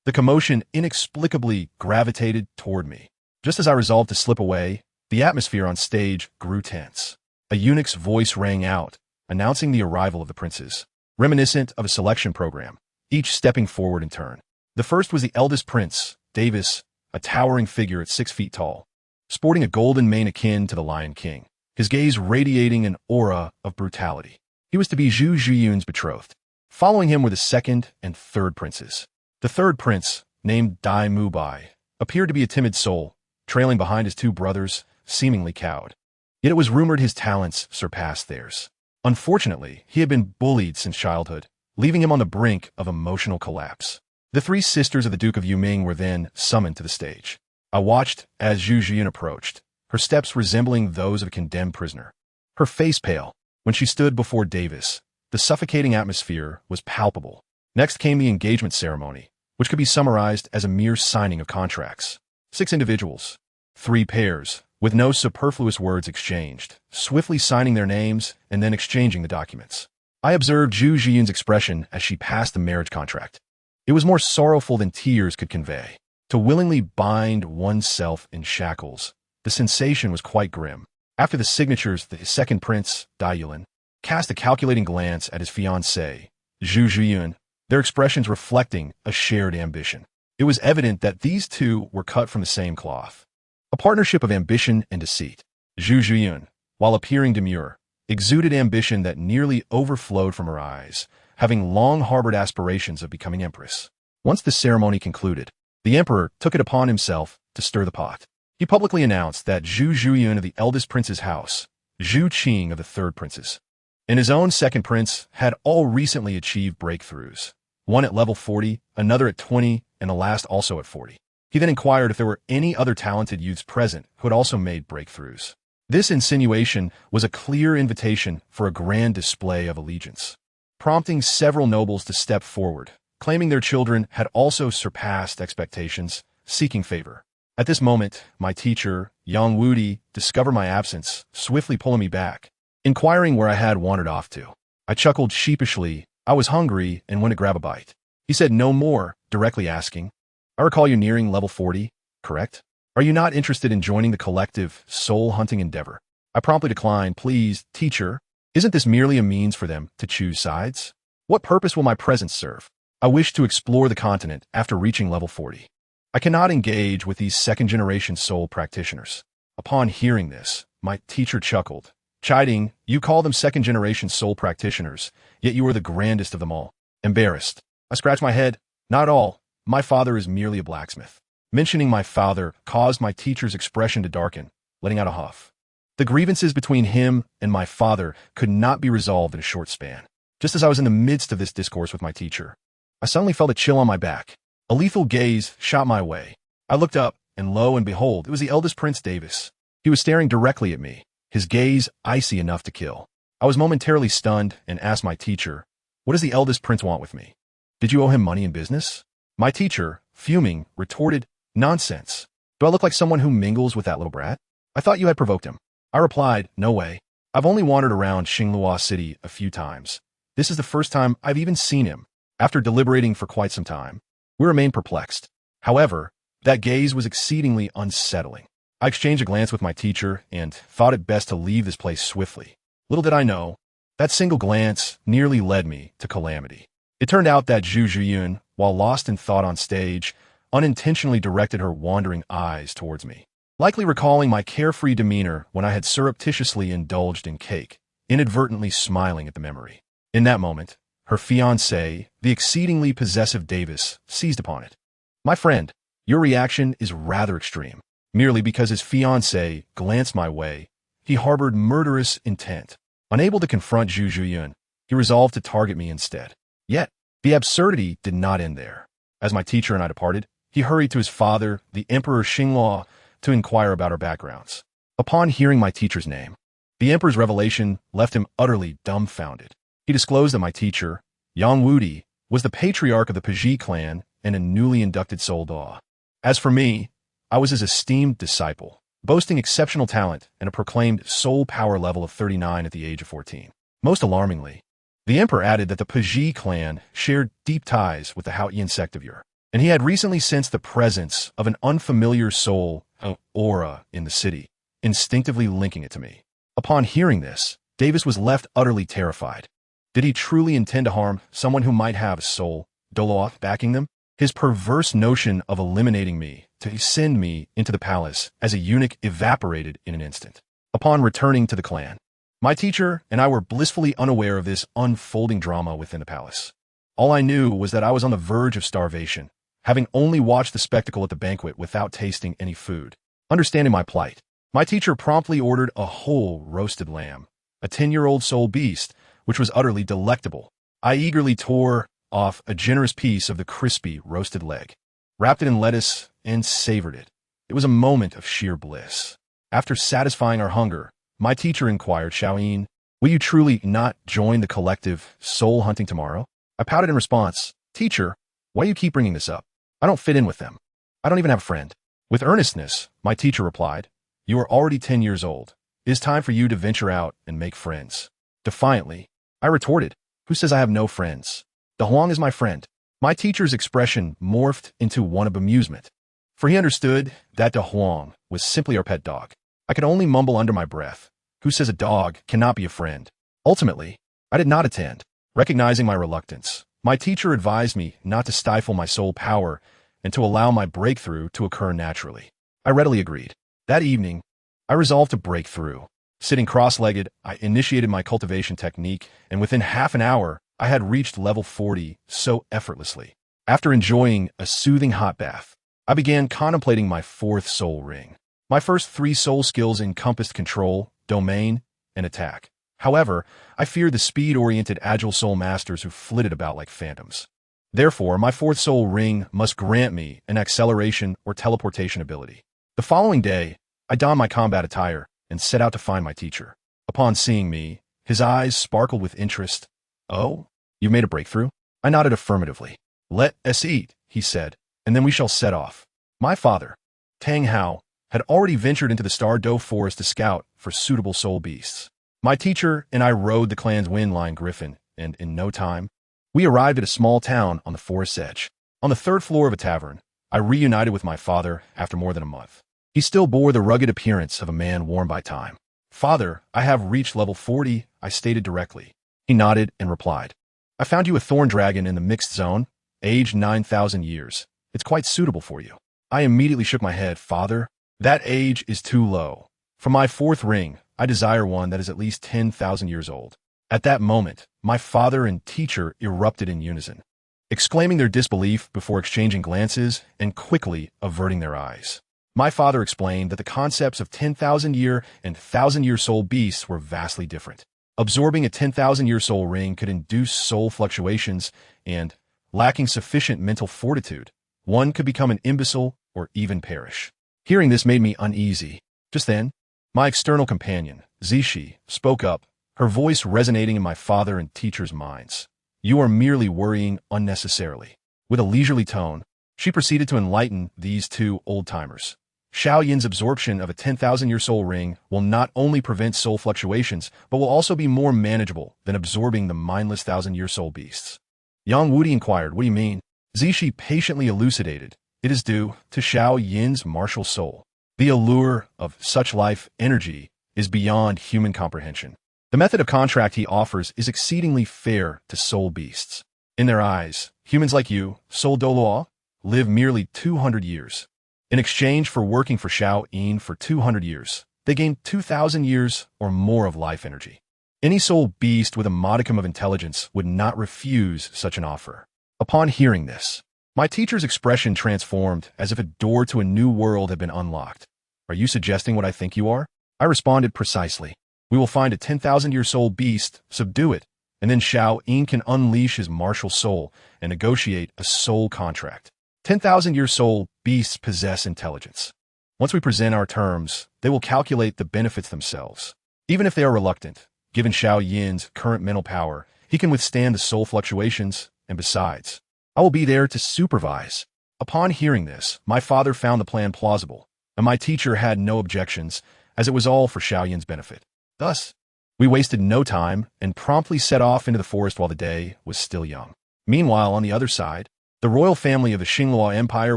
the commotion inexplicably gravitated toward me. Just as I resolved to slip away, the atmosphere on stage grew tense. A eunuch's voice rang out, announcing the arrival of the princes, reminiscent of a selection program, each stepping forward in turn. The first was the eldest prince, Davis, a towering figure at 6 feet tall, sporting a golden mane akin to the Lion King, his gaze radiating an aura of brutality. He was to be Zhu Zhiyun's betrothed. Following him were the second and third princes. The third prince, named Dai Mubai, appeared to be a timid soul, trailing behind his 2 brothers, seemingly cowed. Yet it was rumored his talents surpassed theirs. Unfortunately, he had been bullied since childhood, leaving him on the brink of emotional collapse. The 3 sisters of the Duke of Yuming were then summoned to the stage. I watched as Zhu Zhiyun approached, her steps resembling those of a condemned prisoner. Her face pale. When she stood before Davis, the suffocating atmosphere was palpable. Next came the engagement ceremony, which could be summarized as a mere signing of contracts. 6 individuals, 3 pairs, with no superfluous words exchanged, swiftly signing their names and then exchanging the documents. I observed Zhu Zhiyun's expression as she passed the marriage contract. It was more sorrowful than tears could convey. To willingly bind oneself in shackles, the sensation was quite grim. After the signatures, the second prince, Dai Yulin, cast a calculating glance at his fiancée, Zhu Zhiyun, their expressions reflecting a shared ambition. It was evident that these 2 were cut from the same cloth. A partnership of ambition and deceit. Zhu Zhiyun, while appearing demure, exuded ambition that nearly overflowed from her eyes, having long harbored aspirations of becoming empress. Once the ceremony concluded, the emperor took it upon himself to stir the pot. He publicly announced that Zhu Zhuyan of the eldest prince's house, Zhu Qing of the third prince's, and his own second prince had all recently achieved breakthroughs, one at level 40, another at 20, and the last also at 40. He then inquired if there were any other talented youths present who had also made breakthroughs. This insinuation was a clear invitation for a grand display of allegiance, prompting several nobles to step forward, claiming their children had also surpassed expectations, seeking favor. At this moment, my teacher, Yang Wudi, discovered my absence, swiftly pulling me back, inquiring where I had wandered off to. I chuckled sheepishly. I was hungry and went to grab a bite. He said no more, directly asking, I recall you nearing level 40, correct? Are you not interested in joining the collective soul-hunting endeavor? I promptly declined. Please, teacher, isn't this merely a means for them to choose sides? What purpose will my presence serve? I wish to explore the continent after reaching level 40. I cannot engage with these second-generation soul practitioners. Upon hearing this, my teacher chuckled, chiding, "You call them second-generation soul practitioners, yet you are the grandest of them all." Embarrassed, I scratched my head. "Not at all. My father is merely a blacksmith." Mentioning my father caused my teacher's expression to darken, letting out a huff. The grievances between him and my father could not be resolved in a short span. Just as I was in the midst of this discourse with my teacher, I suddenly felt a chill on my back. A lethal gaze shot my way. I looked up, and lo and behold, it was the eldest Prince Davis. He was staring directly at me, his gaze icy enough to kill. I was momentarily stunned and asked my teacher, "What does the eldest prince want with me? Did you owe him money in business?" My teacher, fuming, retorted, "Nonsense. Do I look like someone who mingles with that little brat? I thought you had provoked him." I replied, "No way. I've only wandered around Xinglua City a few times. This is the first time I've even seen him." After deliberating for quite some time, we remained perplexed. However, that gaze was exceedingly unsettling. I exchanged a glance with my teacher and thought it best to leave this place swiftly. Little did I know, that single glance nearly led me to calamity. It turned out that Zhu Zhiyun, while lost in thought on stage, unintentionally directed her wandering eyes towards me, likely recalling my carefree demeanor when I had surreptitiously indulged in cake, inadvertently smiling at the memory. In that moment, her fiancé, the exceedingly possessive Davis, seized upon it. "My friend, your reaction is rather extreme." Merely because his fiancé glanced my way, he harbored murderous intent. Unable to confront Zhu Zhiyun, he resolved to target me instead. Yet, the absurdity did not end there. As my teacher and I departed, he hurried to his father, the Emperor Xinglua, to inquire about our backgrounds. Upon hearing my teacher's name, the emperor's revelation left him utterly dumbfounded. He disclosed that my teacher, Yang Wudi, was the patriarch of the Piji clan and a newly inducted soldat. As for me, I was his esteemed disciple, boasting exceptional talent and a proclaimed soul power level of 39 at the age of 14. Most alarmingly, the emperor added that the Piji clan shared deep ties with the Haotian sect of Ur, and he had recently sensed the presence of an unfamiliar soul, aura, in the city, instinctively linking it to me. Upon hearing this, Davis was left utterly terrified. Did he truly intend to harm someone who might have a soul, Douluo, backing them? His perverse notion of eliminating me to send me into the palace as a eunuch evaporated in an instant. Upon returning to the clan, my teacher and I were blissfully unaware of this unfolding drama within the palace. All I knew was that I was on the verge of starvation, having only watched the spectacle at the banquet without tasting any food. Understanding my plight, my teacher promptly ordered a whole roasted lamb, a 10-year-old soul beast, which was utterly delectable. I eagerly tore off a generous piece of the crispy roasted leg, wrapped it in lettuce, and savored it. It was a moment of sheer bliss. After satisfying our hunger, my teacher inquired, "Xiaoyin, will you truly not join the collective soul hunting tomorrow?" I pouted in response, "Teacher, why do you keep bringing this up? I don't fit in with them. I don't even have a friend." With earnestness, my teacher replied, "You are already 10 years old. It is time for you to venture out and make friends." Defiantly, I retorted, "Who says I have no friends? De Huang is my friend." My teacher's expression morphed into one of amusement, for he understood that De Huang was simply our pet dog. I could only mumble under my breath, "Who says a dog cannot be a friend?" Ultimately, I did not attend. Recognizing my reluctance, my teacher advised me not to stifle my soul power and to allow my breakthrough to occur naturally. I readily agreed. That evening, I resolved to break through. Sitting cross-legged, I initiated my cultivation technique, and within half an hour, I had reached level 40 so effortlessly. After enjoying a soothing hot bath, I began contemplating my fourth soul ring. My first 3 soul skills encompassed control, domain, and attack. However, I feared the speed-oriented agile soul masters who flitted about like phantoms. Therefore, my fourth soul ring must grant me an acceleration or teleportation ability. The following day, I donned my combat attire and set out to find my teacher. Upon seeing me, his eyes sparkled with interest. "Oh, you've made a breakthrough?" I nodded affirmatively. "Let us eat," he said, "and then we shall set off." My father, Tang Hao, had already ventured into the Star Doe forest to scout for suitable soul beasts. My teacher and I rode the clan's wind-line griffin, and in no time, we arrived at a small town on the forest's edge. On the 3rd floor of a tavern, I reunited with my father after more than a month. He still bore the rugged appearance of a man worn by time. "Father, I have reached level 40, I stated directly. He nodded and replied, "I found you a thorn dragon in the mixed zone, aged 9,000 years. It's quite suitable for you." I immediately shook my head. "Father, that age is too low. For my fourth ring, I desire one that is at least 10,000 years old." At that moment, my father and teacher erupted in unison, exclaiming their disbelief before exchanging glances and quickly averting their eyes. My father explained that the concepts of 10,000-year and 1,000-year soul beasts were vastly different. Absorbing a 10,000-year soul ring could induce soul fluctuations, and, lacking sufficient mental fortitude, one could become an imbecile or even perish. Hearing this made me uneasy. Just then, my external companion, Zishi, spoke up, her voice resonating in my father and teacher's minds. "You are merely worrying unnecessarily." With a leisurely tone, she proceeded to enlighten these two old-timers. Xiao Yin's absorption of a 10,000-year soul ring will not only prevent soul fluctuations, but will also be more manageable than absorbing the mindless 1,000-year soul beasts. Yang Wudi inquired, "What do you mean?" Zishi patiently elucidated, "It is due to Xiao Yin's martial soul. The allure of such life energy is beyond human comprehension. The method of contract he offers is exceedingly fair to soul beasts. In their eyes, humans like you, soul Douluo, live merely 200 years. In exchange for working for Xiao Yin for 200 years, they gain 2,000 years or more of life energy. Any soul beast with a modicum of intelligence would not refuse such an offer." Upon hearing this, my teacher's expression transformed as if a door to a new world had been unlocked. "Are you suggesting what I think you are?" I responded precisely. "We will find a 10,000-year soul beast, subdue it, and then Xiao Yin can unleash his martial soul and negotiate a soul contract. 10,000-year soul beasts possess intelligence. Once we present our terms, they will calculate the benefits themselves. Even if they are reluctant, given Xiao Yin's current mental power, he can withstand the soul fluctuations, and besides, I will be there to supervise." Upon hearing this, my father found the plan plausible, and my teacher had no objections, as it was all for Xiao Yin's benefit. Thus, we wasted no time and promptly set off into the forest while the day was still young. Meanwhile, on the other side, the royal family of the Xinghua Empire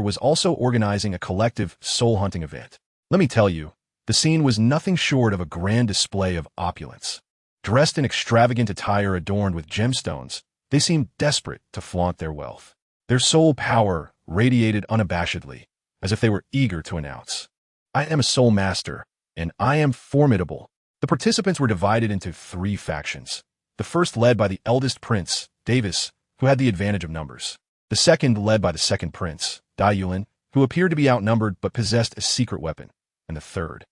was also organizing a collective soul-hunting event. Let me tell you, the scene was nothing short of a grand display of opulence. Dressed in extravagant attire adorned with gemstones, they seemed desperate to flaunt their wealth. Their soul power radiated unabashedly, as if they were eager to announce, "I am a soul master, and I am formidable." The participants were divided into three factions. The first led by the eldest prince, Davis, who had the advantage of numbers. The second led by the second prince, Douluo, who appeared to be outnumbered but possessed a secret weapon. And the third,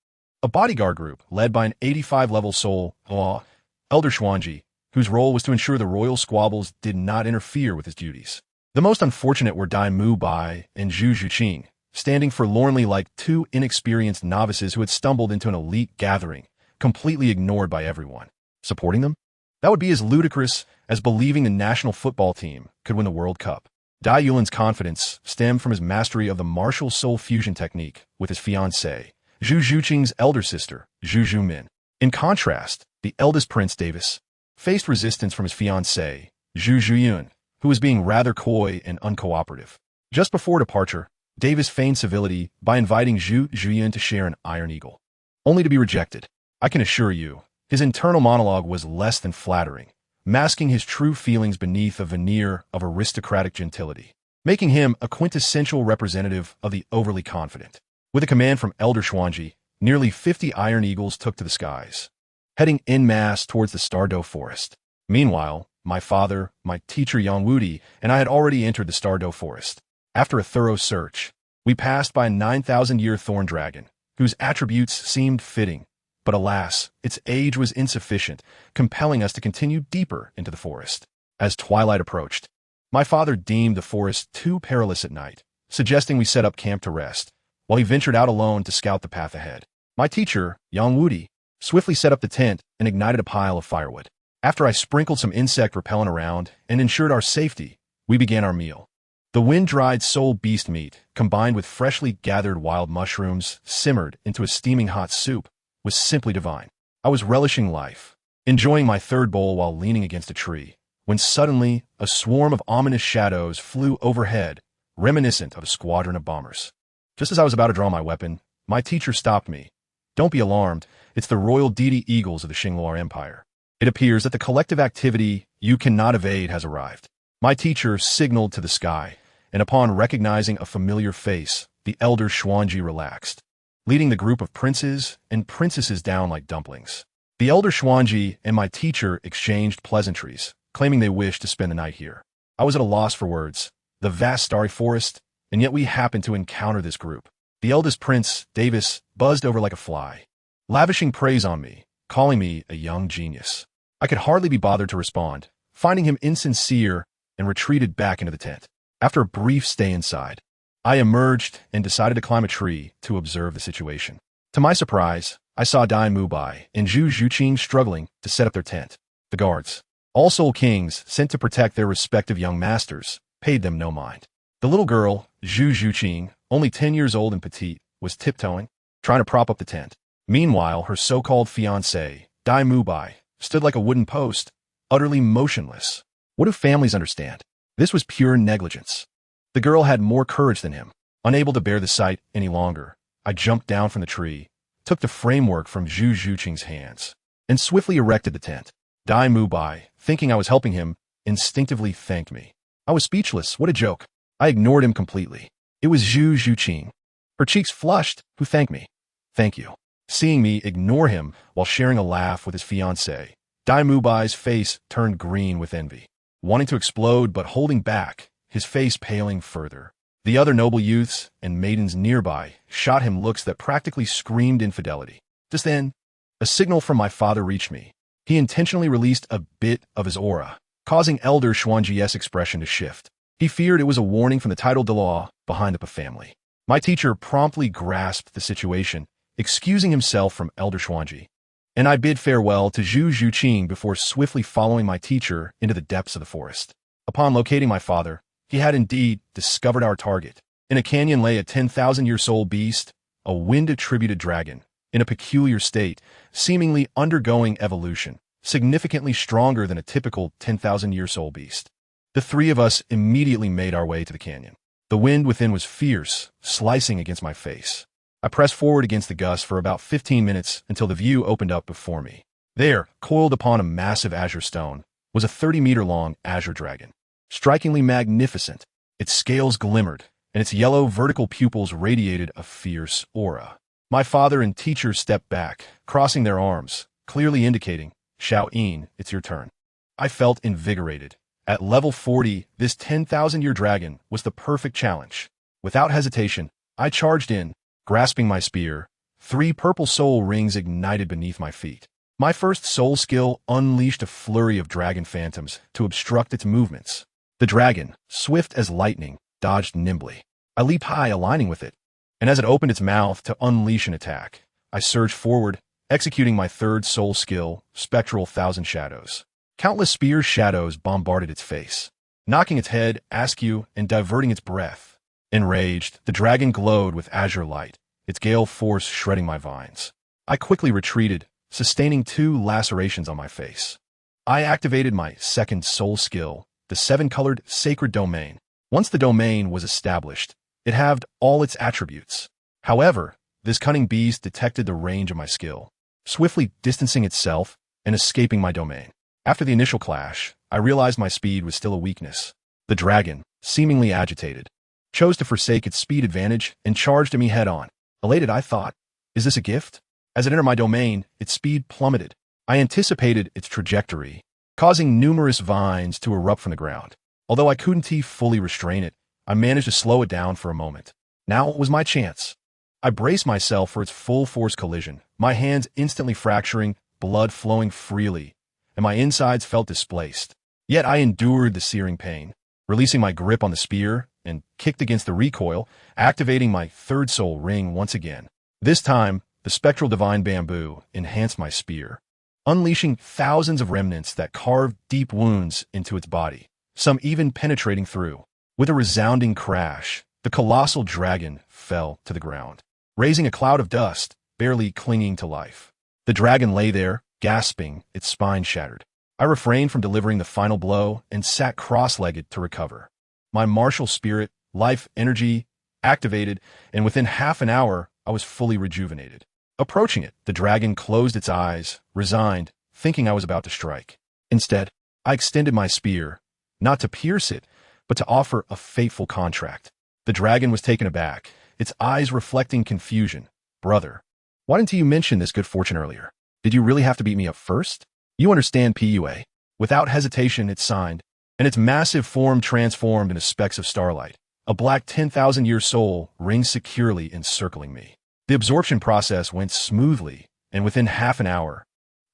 a bodyguard group led by an 85-level soul, Elder Xuanji, whose role was to ensure the royal squabbles did not interfere with his duties. The most unfortunate were Dai Mu Bai and Zhu Zhuqing, standing forlornly like two inexperienced novices who had stumbled into an elite gathering, completely ignored by everyone. Supporting them? That would be as ludicrous as believing the national football team could win the World Cup. Dai Yulin's confidence stemmed from his mastery of the martial soul fusion technique with his fiancée, Zhu Zhuqing's elder sister, Zhu Zhumin. In contrast, the eldest prince, Davis, faced resistance from his fiancée, Zhu Zhuyun, who was being rather coy and uncooperative. Just before departure, Davis feigned civility by inviting Zhu Zhuyun to share an iron eagle, only to be rejected. I can assure you, his internal monologue was less than flattering, masking his true feelings beneath a veneer of aristocratic gentility, making him a quintessential representative of the overly confident. With a command from Elder Xuanji, nearly 50 iron eagles took to the skies, heading en masse towards the Stardow forest. Meanwhile, my father, my teacher Yang Wudi, and I had already entered the Stardow forest. After a thorough search, we passed by a 9,000-year thorn dragon, whose attributes seemed fitting. But alas, its age was insufficient, compelling us to continue deeper into the forest. As twilight approached, my father deemed the forest too perilous at night, suggesting we set up camp to rest, while he ventured out alone to scout the path ahead. My teacher, Yang Wudi, swiftly set up the tent and ignited a pile of firewood. After I sprinkled some insect repellent around and ensured our safety, we began our meal. The wind-dried soul beast meat, combined with freshly gathered wild mushrooms, simmered into a steaming hot soup, was simply divine. I was relishing life, enjoying my third bowl while leaning against a tree, when suddenly a swarm of ominous shadows flew overhead, reminiscent of a squadron of bombers. Just as I was about to draw my weapon, my teacher stopped me. "Don't be alarmed, it's the royal deity eagles of the Xinghua Empire. It appears that the collective activity you cannot evade has arrived." My teacher signaled to the sky, and upon recognizing a familiar face, the elder Xuanji relaxed. leading the group of princes and princesses down like dumplings. The elder Xuanji and my teacher exchanged pleasantries, claiming they wished to spend the night here. I was at a loss for words. The vast starry forest, and yet we happened to encounter this group. The eldest prince, Davis, buzzed over like a fly, lavishing praise on me, calling me a young genius. I could hardly be bothered to respond, finding him insincere, and retreated back into the tent. After a brief stay inside, I emerged and decided to climb a tree to observe the situation. To my surprise, I saw Dai Mubai and Zhu Zhuqing struggling to set up their tent. The guards, all Soul Kings sent to protect their respective young masters, paid them no mind. The little girl, Zhu Zhuqing, only 10 years old and petite, was tiptoeing, trying to prop up the tent. Meanwhile, her so-called fiancé, Dai Mubai, stood like a wooden post, utterly motionless. What do families understand? This was pure negligence. The girl had more courage than him. Unable to bear the sight any longer, I jumped down from the tree, took the framework from Zhu Zhuqing's hands, and swiftly erected the tent. Dai Mubai, thinking I was helping him, instinctively thanked me. I was speechless. What a joke. I ignored him completely. It was Zhu Zhuqing. Her cheeks flushed, who thanked me. Thank you. Seeing me ignore him while sharing a laugh with his fiancée, Dai Mubai's face turned green with envy, wanting to explode but holding back, his face paling further. The other noble youths and maidens nearby shot him looks that practically screamed infidelity. Just then, a signal from my father reached me. He intentionally released a bit of his aura, causing Elder Xuanji's expression to shift. He feared it was a warning from the titled Douluo behind the family. My teacher promptly grasped the situation, excusing himself from Elder Xuanji, and I bid farewell to Zhu Zhuqing before swiftly following my teacher into the depths of the forest. Upon locating my father, he had indeed discovered our target. In a canyon lay a 10,000-year-old beast, a wind-attributed dragon, in a peculiar state, seemingly undergoing evolution, significantly stronger than a typical 10,000-year-old beast. The three of us immediately made our way to the canyon. The wind within was fierce, slicing against my face. I pressed forward against the gust for about 15 minutes until the view opened up before me. There, coiled upon a massive azure stone, was a 30-meter-long azure dragon. Strikingly magnificent, its scales glimmered, and its yellow vertical pupils radiated a fierce aura. My father and teacher stepped back, crossing their arms, clearly indicating, Xiao Yin, it's your turn. I felt invigorated. At level 40, this 10,000-year dragon was the perfect challenge. Without hesitation, I charged in, grasping my spear. 3 purple soul rings ignited beneath my feet. My first soul skill unleashed a flurry of dragon phantoms to obstruct its movements. The dragon, swift as lightning, dodged nimbly. I leaped high, aligning with it, and as it opened its mouth to unleash an attack, I surged forward, executing my third soul skill, Spectral Thousand Shadows. Countless spear shadows bombarded its face, knocking its head askew and diverting its breath. Enraged, the dragon glowed with azure light, its gale force shredding my vines. I quickly retreated, sustaining 2 lacerations on my face. I activated my second soul skill, the 7-colored Sacred Domain. Once the domain was established, it halved all its attributes. However, this cunning beast detected the range of my skill, swiftly distancing itself and escaping my domain. After the initial clash, I realized my speed was still a weakness. The dragon, seemingly agitated, chose to forsake its speed advantage and charged at me head-on. Elated, I thought, is this a gift? As it entered my domain, its speed plummeted. I anticipated its trajectory, causing numerous vines to erupt from the ground. Although I couldn't fully restrain it, I managed to slow it down for a moment. Now it was my chance. I braced myself for its full-force collision, my hands instantly fracturing, blood flowing freely, and my insides felt displaced. Yet I endured the searing pain, releasing my grip on the spear and kicked against the recoil, activating my third soul ring once again. This time, the spectral divine bamboo enhanced my spear, unleashing thousands of remnants that carved deep wounds into its body, some even penetrating through. With a resounding crash, the colossal dragon fell to the ground, raising a cloud of dust, barely clinging to life. The dragon lay there, gasping, its spine shattered. I refrained from delivering the final blow and sat cross-legged to recover. My martial spirit, life energy, activated, and within half an hour, I was fully rejuvenated. Approaching it, the dragon closed its eyes, resigned, thinking I was about to strike. Instead, I extended my spear, not to pierce it, but to offer a fateful contract. The dragon was taken aback, its eyes reflecting confusion, Brother, why didn't you mention this good fortune earlier? Did you really have to beat me up first? You understand PUA. Without hesitation, it signed, and its massive form transformed into specks of starlight. A black 10,000-year soul rings securely encircling me. The absorption process went smoothly, and within half an hour,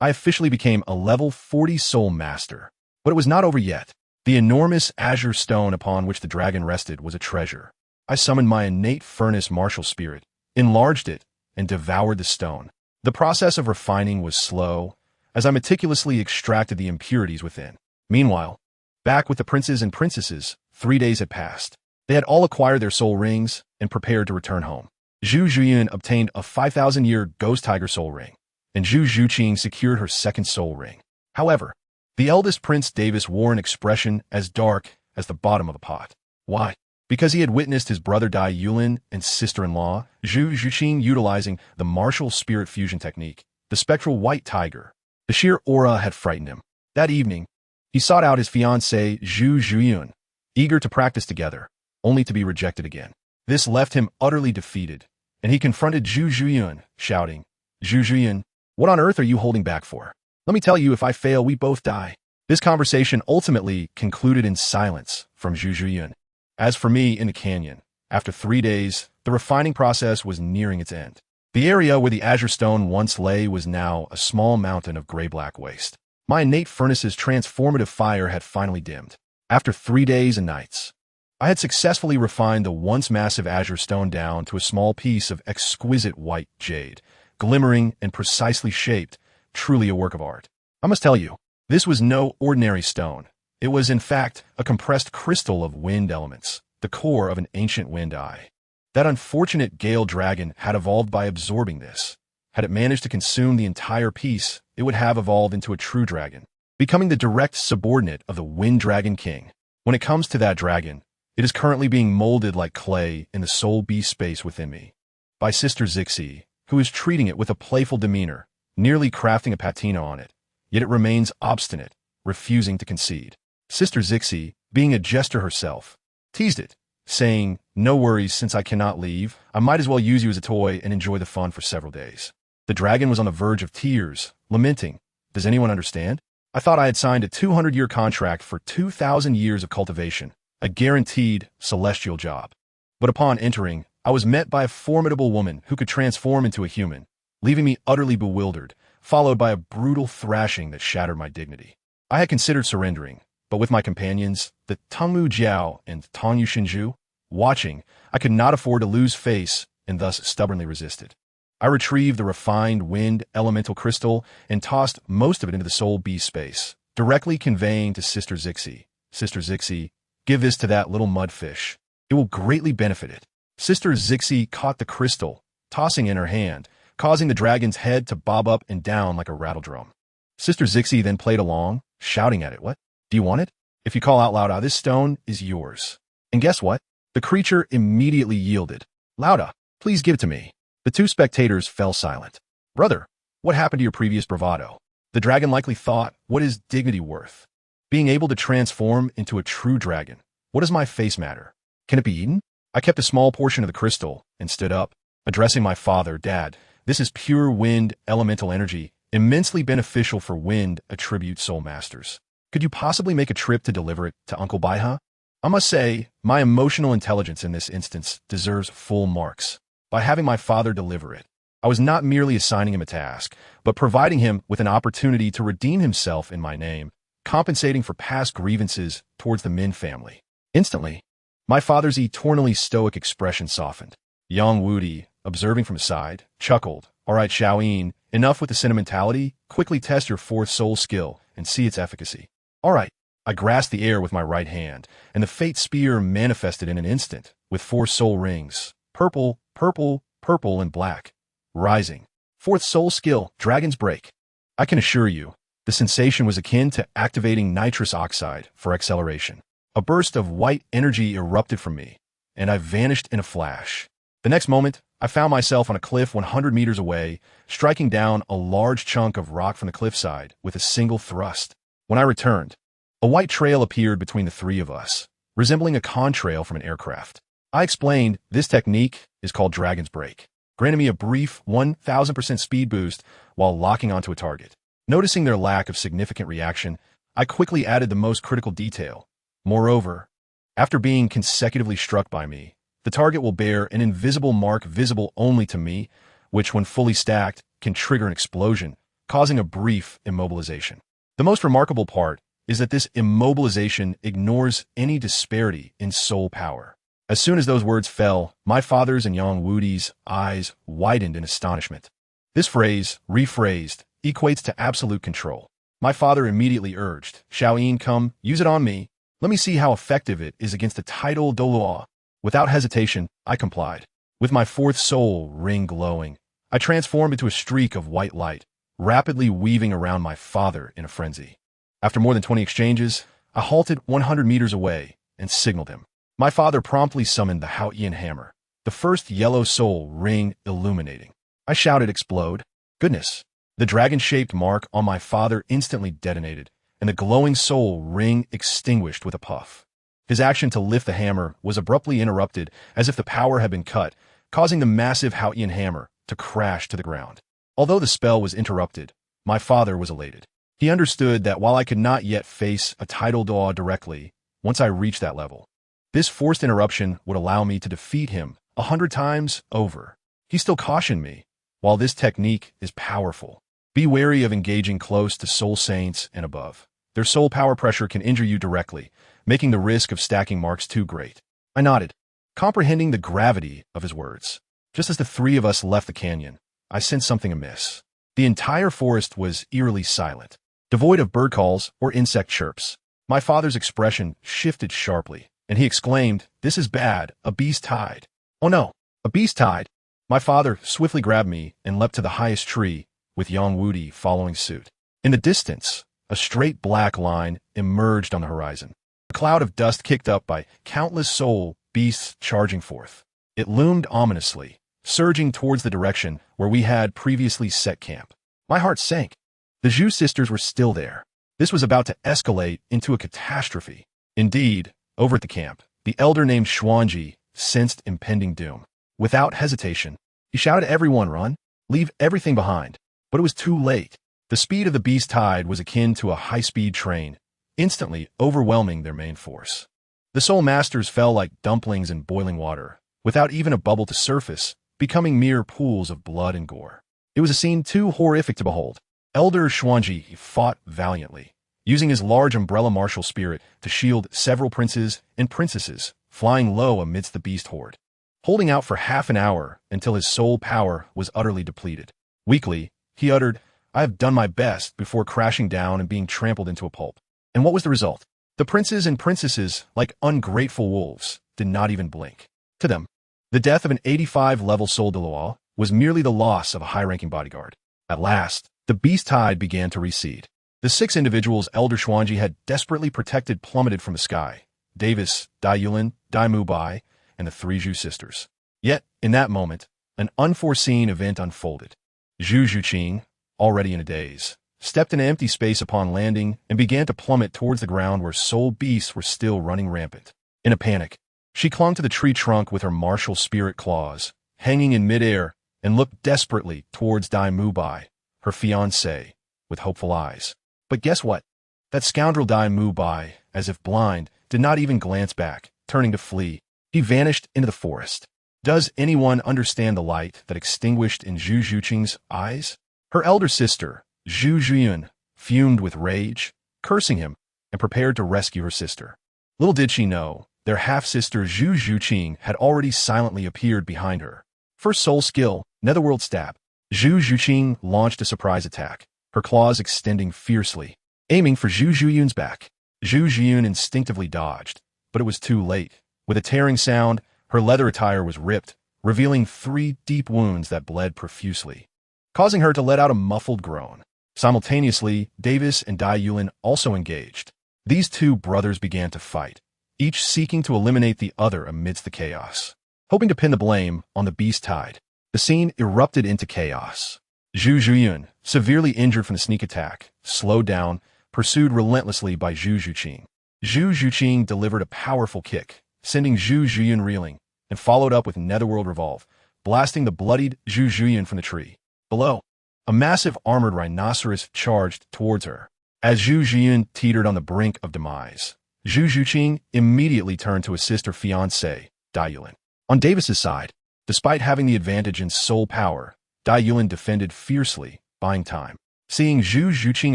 I officially became a level 40 soul master. But it was not over yet. The enormous azure stone upon which the dragon rested was a treasure. I summoned my innate furnace martial spirit, enlarged it, and devoured the stone. The process of refining was slow, as I meticulously extracted the impurities within. Meanwhile, back with the princes and princesses, 3 days had passed. They had all acquired their soul rings and prepared to return home. Zhu Zhuyan obtained a 5,000-year ghost tiger soul ring, and Zhu Zhuqing secured her second soul ring. However, the eldest Prince Davis wore an expression as dark as the bottom of a pot. Why? Because he had witnessed his brother Dai Yulin and sister-in-law, Zhu Zhuqing, utilizing the martial spirit fusion technique, the spectral white tiger. The sheer aura had frightened him. That evening, he sought out his fiancée Zhu Zhuyan, eager to practice together, only to be rejected again. This left him utterly defeated, and he confronted Zhu Zhuyan, shouting, "Zhu Zhuyan, what on earth are you holding back for? Let me tell you, if I fail, we both die." This conversation ultimately concluded in silence from Zhu Zhuyan. As for me in the canyon, after 3 days, the refining process was nearing its end. The area where the azure stone once lay was now a small mountain of gray-black waste. My innate furnace's transformative fire had finally dimmed. After 3 days and nights, I had successfully refined the once massive azure stone down to a small piece of exquisite white jade, glimmering and precisely shaped, truly a work of art. I must tell you, this was no ordinary stone. It was, in fact, a compressed crystal of wind elements, the core of an ancient wind eye. That unfortunate gale dragon had evolved by absorbing this. Had it managed to consume the entire piece, it would have evolved into a true dragon, becoming the direct subordinate of the Wind Dragon King. When it comes to that dragon, it is currently being molded like clay in the soul beast space within me by Sister Zixi, who is treating it with a playful demeanor, nearly crafting a patina on it, yet it remains obstinate, refusing to concede. Sister Zixi, being a jester herself, teased it, saying, "No worries, since I cannot leave, I might as well use you as a toy and enjoy the fun for several days." The dragon was on the verge of tears, lamenting, "Does anyone understand? I thought I had signed a 200-year contract for 2,000 years of cultivation, a guaranteed celestial job." But upon entering, I was met by a formidable woman who could transform into a human, leaving me utterly bewildered, followed by a brutal thrashing that shattered my dignity. I had considered surrendering, but with my companions, the Tongmu Jiao and Tongyu Shinju, watching, I could not afford to lose face and thus stubbornly resisted. I retrieved the refined wind elemental crystal and tossed most of it into the soul beast space, directly conveying to Sister Zixi, "Sister Zixi, give this to that little mudfish. It will greatly benefit it." Sister Zixi caught the crystal, tossing in her hand, causing the dragon's head to bob up and down like a rattledrum. Sister Zixi then played along, shouting at it, "What? Do you want it? If you call out Lauda, this stone is yours." And guess what? The creature immediately yielded. "Lauda, please give it to me." The two spectators fell silent. "Brother, what happened to your previous bravado?" The dragon likely thought, "What is dignity worth? Being able to transform into a true dragon. What does my face matter? Can it be eaten?" I kept a small portion of the crystal and stood up, addressing my father. "Dad, this is pure wind elemental energy, immensely beneficial for wind attribute soul masters. Could you possibly make a trip to deliver it to Uncle Baiha?" I must say, my emotional intelligence in this instance deserves full marks. By having my father deliver it, I was not merely assigning him a task, but providing him with an opportunity to redeem himself in my name, compensating for past grievances towards the Min family. Instantly, my father's eternally stoic expression softened. Yang Wudi, observing from aside, chuckled. "All right, Xiaoyin, enough with the sentimentality. Quickly test your fourth soul skill and see its efficacy." All right. I grasped the air with my right hand, and the fate spear manifested in an instant, with 4 soul rings, purple, purple, purple, and black, rising. Fourth soul skill, Dragon's Break. I can assure you, the sensation was akin to activating nitrous oxide for acceleration. A burst of white energy erupted from me, and I vanished in a flash. The next moment, I found myself on a cliff 100 meters away, striking down a large chunk of rock from the cliffside with a single thrust. When I returned, a white trail appeared between the three of us, resembling a contrail from an aircraft. I explained, "This technique is called Dragon's Break. granting me a brief 1,000% speed boost while locking onto a target. Noticing their lack of significant reaction, I quickly added the most critical detail. Moreover, after being consecutively struck by me, the target will bear an invisible mark visible only to me, which, when fully stacked, can trigger an explosion, causing a brief immobilization. The most remarkable part is that this immobilization ignores any disparity in soul power. As soon as those words fell, my father's and Yang Wudi's eyes widened in astonishment. This phrase, rephrased, equates to absolute control. My father immediately urged, Xiaoyin, come, use it on me. Let me see how effective it is against the title Douluo. Without hesitation, I complied. With my fourth soul ring glowing, I transformed into a streak of white light, rapidly weaving around my father in a frenzy. After more than 20 exchanges, I halted 100 meters away and signaled him. My father promptly summoned the Haotian hammer, the first yellow soul ring illuminating. I shouted, explode. Goodness! The dragon-shaped mark on my father instantly detonated, and the glowing soul ring extinguished with a puff. His action to lift the hammer was abruptly interrupted as if the power had been cut, causing the massive Haotian hammer to crash to the ground. Although the spell was interrupted, my father was elated. He understood that while I could not yet face a title Douluo directly, once I reached that level, this forced interruption would allow me to defeat him 100 times over. He still cautioned me, while this technique is powerful, be wary of engaging close to soul saints and above. Their soul power pressure can injure you directly, making the risk of stacking marks too great. I nodded, comprehending the gravity of his words. Just as the three of us left the canyon, I sensed something amiss. The entire forest was eerily silent, devoid of bird calls or insect chirps. My father's expression shifted sharply, and he exclaimed, "This is bad, a beast tide." "Oh no, a beast tide!" My father swiftly grabbed me and leapt to the highest tree, with Yang Wudi following suit. In the distance, a straight black line emerged on the horizon, a cloud of dust kicked up by countless soul beasts charging forth. It loomed ominously, surging towards the direction where we had previously set camp. My heart sank. The Zhu sisters were still there. This was about to escalate into a catastrophe. Indeed, over at the camp, the elder named Xuanji sensed impending doom. Without hesitation, he shouted at everyone, "Run! Leave everything behind." But it was too late. The speed of the beast tide was akin to a high-speed train, instantly overwhelming their main force. The soul masters fell like dumplings in boiling water, without even a bubble to surface, becoming mere pools of blood and gore. It was a scene too horrific to behold. Elder Xuanji fought valiantly, using his large umbrella martial spirit to shield several princes and princesses flying low amidst the beast horde, holding out for half an hour until his soul power was utterly depleted. Weakly, he uttered, "I have done my best," before crashing down and being trampled into a pulp. And what was the result? The princes and princesses, like ungrateful wolves, did not even blink. To them, the death of an 85-level soul Douluo was merely the loss of a high-ranking bodyguard. At last, the beast tide began to recede. The 6 individuals Elder Xuanji had desperately protected plummeted from the sky: Davis, Dai Yulin, Dai Mubai, and the 3 Zhu sisters. Yet, in that moment, an unforeseen event unfolded. Zhu Zhuqing, already in a daze, stepped into empty space upon landing and began to plummet towards the ground where soul beasts were still running rampant. In a panic, she clung to the tree trunk with her martial spirit claws, hanging in midair, and looked desperately towards Dai Mubai, her fiancé, with hopeful eyes. But guess what? That scoundrel Dai Mubai, as if blind, did not even glance back, turning to flee. He vanished into the forest. Does anyone understand the light that extinguished in Zhu Zhuqing's eyes? Her elder sister, Zhu Zhuyun, fumed with rage, cursing him, and prepared to rescue her sister. Little did she know, their half-sister Zhu Zhuqing had already silently appeared behind her. First soul skill, Netherworld Stab. Zhu Zhuqing launched a surprise attack, her claws extending fiercely, aiming for Zhu Zhuyun's back. Zhu Zhuyun instinctively dodged, but it was too late. With a tearing sound, her leather attire was ripped, revealing 3 deep wounds that bled profusely, causing her to let out a muffled groan. Simultaneously, Davis and Dai Yulin also engaged. These 2 brothers began to fight, each seeking to eliminate the other amidst the chaos. Hoping to pin the blame on the beast tide, the scene erupted into chaos. Zhu Zhuyun, severely injured from the sneak attack, slowed down, pursued relentlessly by Zhu Zhuqing. Zhu Zhuqing delivered a powerful kick, sending Zhu Zhuyun reeling, and followed up with Netherworld Revolve, blasting the bloodied Zhu Zhuyan from the tree. Below, a massive armored rhinoceros charged towards her. As Zhu Zhuyan teetered on the brink of demise, Zhu Zhuqing immediately turned to assist her fiancé, Dai Yulin. On Davis's side, despite having the advantage in soul power, Dai Yulin defended fiercely, buying time. Seeing Zhu Zhuqing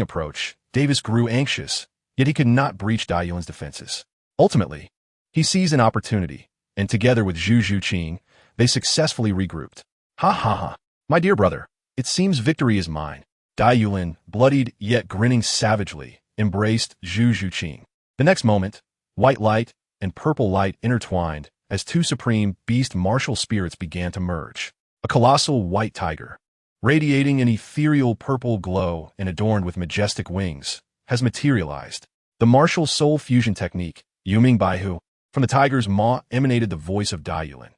approach, Davis grew anxious, yet he could not breach Dai Yulin's defenses. Ultimately, he seized an opportunity, and together with Zhu Zhuqing, they successfully regrouped. Ha ha ha, my dear brother, it seems victory is mine. Dai Yulin, bloodied yet grinning savagely, embraced Zhu Zhuqing. The next moment, white light and purple light intertwined as two supreme beast martial spirits began to merge. A colossal white tiger, radiating an ethereal purple glow and adorned with majestic wings, has materialized. The martial soul fusion technique, Yuming Baihu, from the tiger's maw emanated the voice of Dai Yulin.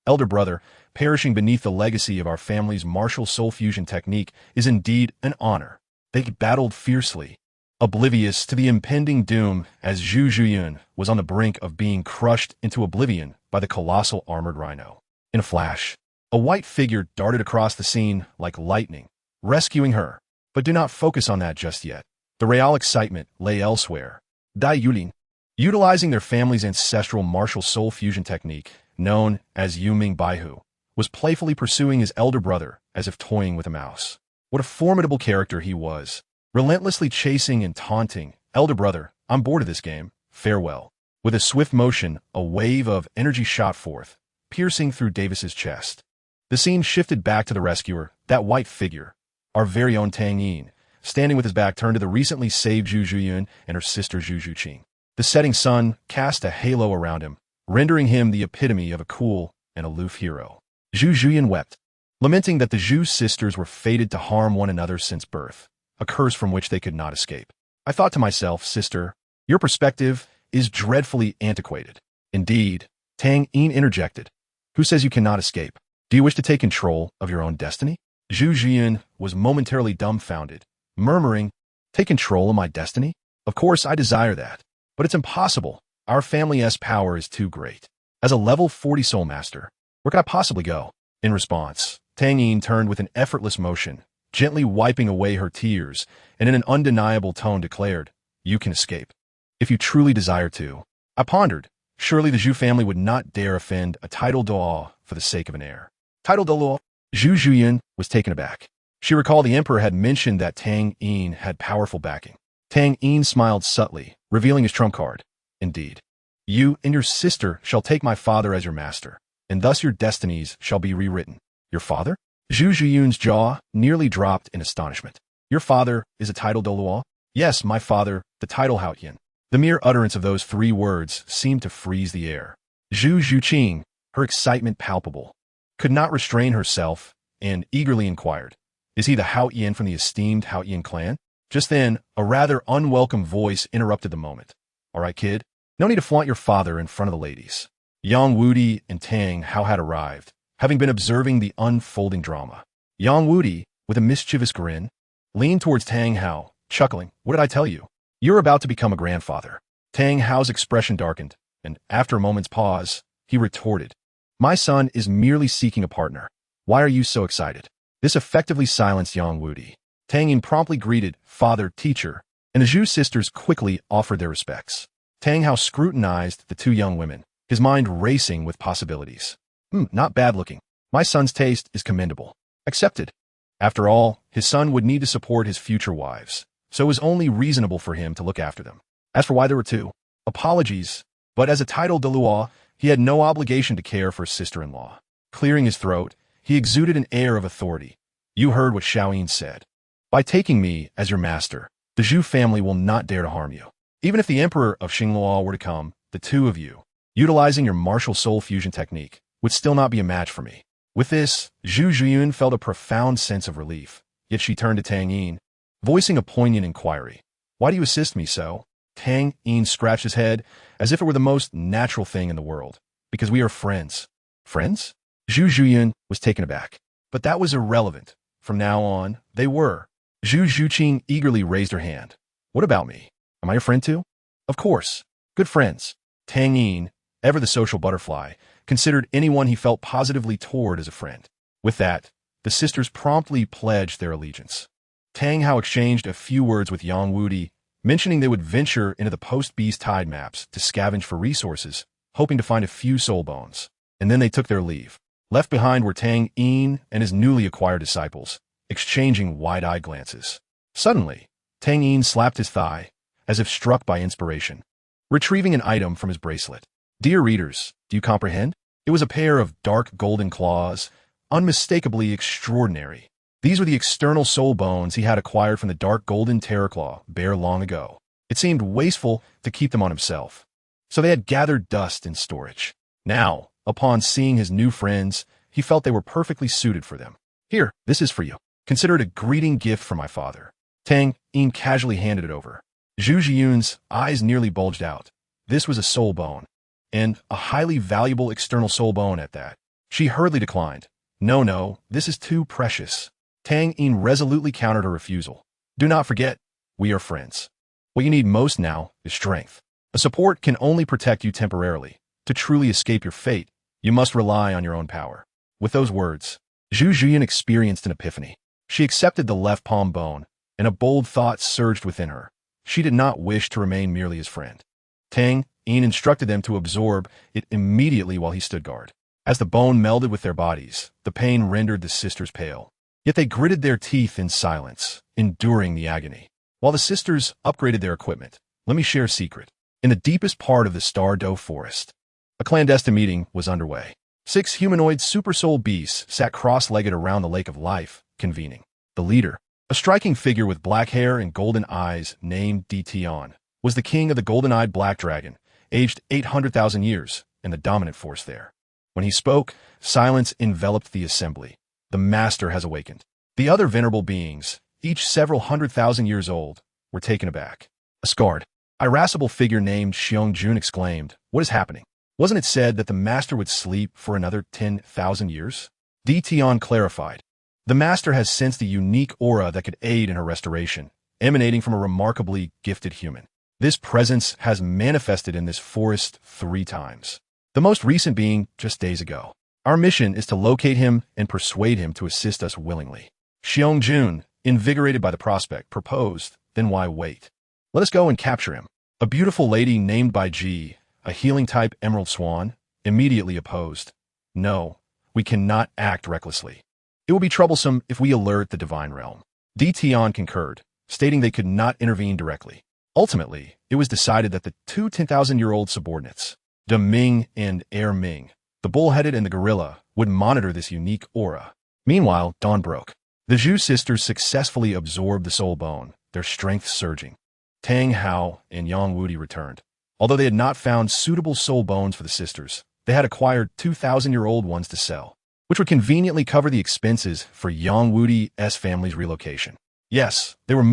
Elder brother, perishing beneath the legacy of our family's martial soul fusion technique is indeed an honor. They battled fiercely, oblivious to the impending doom as Zhu Zhuyan was on the brink of being crushed into oblivion by the colossal armored rhino. In a flash, a white figure darted across the scene like lightning, rescuing her. But do not focus on that just yet. The real excitement lay elsewhere. Dai Yulin, utilizing their family's ancestral martial soul fusion technique, known as Yuming Baihu, was playfully pursuing his elder brother as if toying with a mouse. What a formidable character he was, relentlessly chasing and taunting. Elder brother, I'm bored of this game. Farewell. With a swift motion, a wave of energy shot forth, piercing through Davis's chest. The scene shifted back to the rescuer, that white figure, our very own Tang Yin, standing with his back turned to the recently saved Zhu Zhuyan and her sister Zhu Zhuqing. The setting sun cast a halo around him, rendering him the epitome of a cool and aloof hero. Zhu Zhuyan wept, lamenting that the Zhu sisters were fated to harm one another since birth, a curse from which they could not escape. I thought to myself, sister, your perspective is dreadfully antiquated. Indeed, Tang Yin interjected. Who says you cannot escape? Do you wish to take control of your own destiny? Zhu Zhuyan was momentarily dumbfounded, murmuring, take control of my destiny? Of course I desire that, but it's impossible. Our family's power is too great. As a level 40 soul master, where could I possibly go? In response, Tang Yin turned with an effortless motion, gently wiping away her tears, and in an undeniable tone declared, you can escape. If you truly desire to. I pondered, surely the Zhu family would not dare offend a title Douluo for the sake of an heir. Title Douluo? Zhu Zhuyan was taken aback. She recalled the emperor had mentioned that Tang Yin had powerful backing. Tang Yin smiled subtly, revealing his trump card. Indeed. You and your sister shall take my father as your master, and thus your destinies shall be rewritten. Your father? Zhu Zhuyan's jaw nearly dropped in astonishment. Your father is a title Douluo? Yes, my father, the title Haotian. The mere utterance of those three words seemed to freeze the air. Zhu Zhuqing, her excitement palpable, could not restrain herself and eagerly inquired, is he the Haotian from the esteemed Haotian clan? Just then, a rather unwelcome voice interrupted the moment. All right, kid, no need to flaunt your father in front of the ladies. Yang Wudi and Tang Hao had arrived, having been observing the unfolding drama. Yang Wudi, with a mischievous grin, leaned towards Tang Hao, chuckling, what did I tell you? You're about to become a grandfather. Tang Hao's expression darkened, and after a moment's pause, he retorted, my son is merely seeking a partner. Why are you so excited? This effectively silenced Yang Wudi. Tang Yin promptly greeted, father, teacher, and the Zhu sisters quickly offered their respects. Tang Hao scrutinized the two young women, his mind racing with possibilities. Not bad looking. My son's taste is commendable. Accepted. After all, his son would need to support his future wives, so it was only reasonable for him to look after them. As for why there were two, apologies, but as a title Douluo, he had no obligation to care for his sister-in-law. Clearing his throat, he exuded an air of authority. You heard what Xiaoyin said. By taking me as your master, the Zhu family will not dare to harm you. Even if the emperor of Xingluo were to come, the two of you, utilizing your martial soul fusion technique, would still not be a match for me. With this, Zhu Zhuyan felt a profound sense of relief, yet she turned to Tang Yin, voicing a poignant inquiry. Why do you assist me so? Tang Yin scratched his head as if it were the most natural thing in the world. Because we are friends. Friends? Zhu Zhuyan was taken aback. But that was irrelevant. From now on, they were. Zhu Zhuqing eagerly raised her hand. What about me? Am I your friend too? Of course. Good friends. Tang Yin, ever the social butterfly, considered anyone he felt positively toward as a friend. With that, the sisters promptly pledged their allegiance. Tang Hao exchanged a few words with Yang Wudi, mentioning they would venture into the post-beast tide maps to scavenge for resources, hoping to find a few soul bones. And then they took their leave. Left behind were Tang Yin and his newly acquired disciples, exchanging wide-eyed glances. Suddenly, Tang Yin slapped his thigh, as if struck by inspiration, retrieving an item from his bracelet. Dear readers, do you comprehend? It was a pair of dark golden claws, unmistakably extraordinary. These were the external soul bones he had acquired from the dark golden terror claw bear long ago. It seemed wasteful to keep them on himself, so they had gathered dust in storage. Now, upon seeing his new friends, he felt they were perfectly suited for them. Here, this is for you. Consider it a greeting gift from my father. Tang Yin casually handed it over. Zhu Zhiyun's eyes nearly bulged out. This was a soul bone, and a highly valuable external soul bone at that. She hurriedly declined. No, this is too precious. Tang Yin resolutely countered her refusal. Do not forget, we are friends. What you need most now is strength. A support can only protect you temporarily. To truly escape your fate, you must rely on your own power. With those words, Zhu Zhiyun experienced an epiphany. She accepted the left palm bone, and a bold thought surged within her. She did not wish to remain merely his friend. Tang Yin instructed them to absorb it immediately while he stood guard. As the bone melded with their bodies, the pain rendered the sisters pale. Yet they gritted their teeth in silence, enduring the agony. While the sisters upgraded their equipment, let me share a secret. In the deepest part of the Star Doe forest, a clandestine meeting was underway. 6 humanoid super soul beasts sat cross-legged around the Lake of Life, convening. The leader, a striking figure with black hair and golden eyes named Tion, was the king of the golden-eyed black dragon, aged 800,000 years, and the dominant force there. When he spoke, silence enveloped the assembly. The master has awakened. The other venerable beings, each several 100,000 years old, were taken aback. A scarred, irascible figure named Xiong Jun exclaimed, "What is happening? Wasn't it said that the master would sleep for another 10,000 years? Tion clarified. The master has sensed a unique aura that could aid in her restoration, emanating from a remarkably gifted human. This presence has manifested in this forest 3 times. The most recent being just days ago. Our mission is to locate him and persuade him to assist us willingly." Xiong Jun, invigorated by the prospect, proposed, "Then why wait? Let us go and capture him." A beautiful lady named by Ji, a healing-type emerald swan, immediately opposed. "No, we cannot act recklessly. It will be troublesome if we alert the divine realm." Tion concurred, stating they could not intervene directly. Ultimately, it was decided that the 2 10,000-year-old subordinates, De Ming and Er Ming, the bull-headed and the gorilla, would monitor this unique aura. Meanwhile, dawn broke. The Zhu sisters successfully absorbed the soul bone, their strength surging. Tang Hao and Yang Wudi returned. Although they had not found suitable soul bones for the sisters, they had acquired 2,000-year-old ones to sell, which would conveniently cover the expenses for Yang Wudi's family's relocation. Yes, they were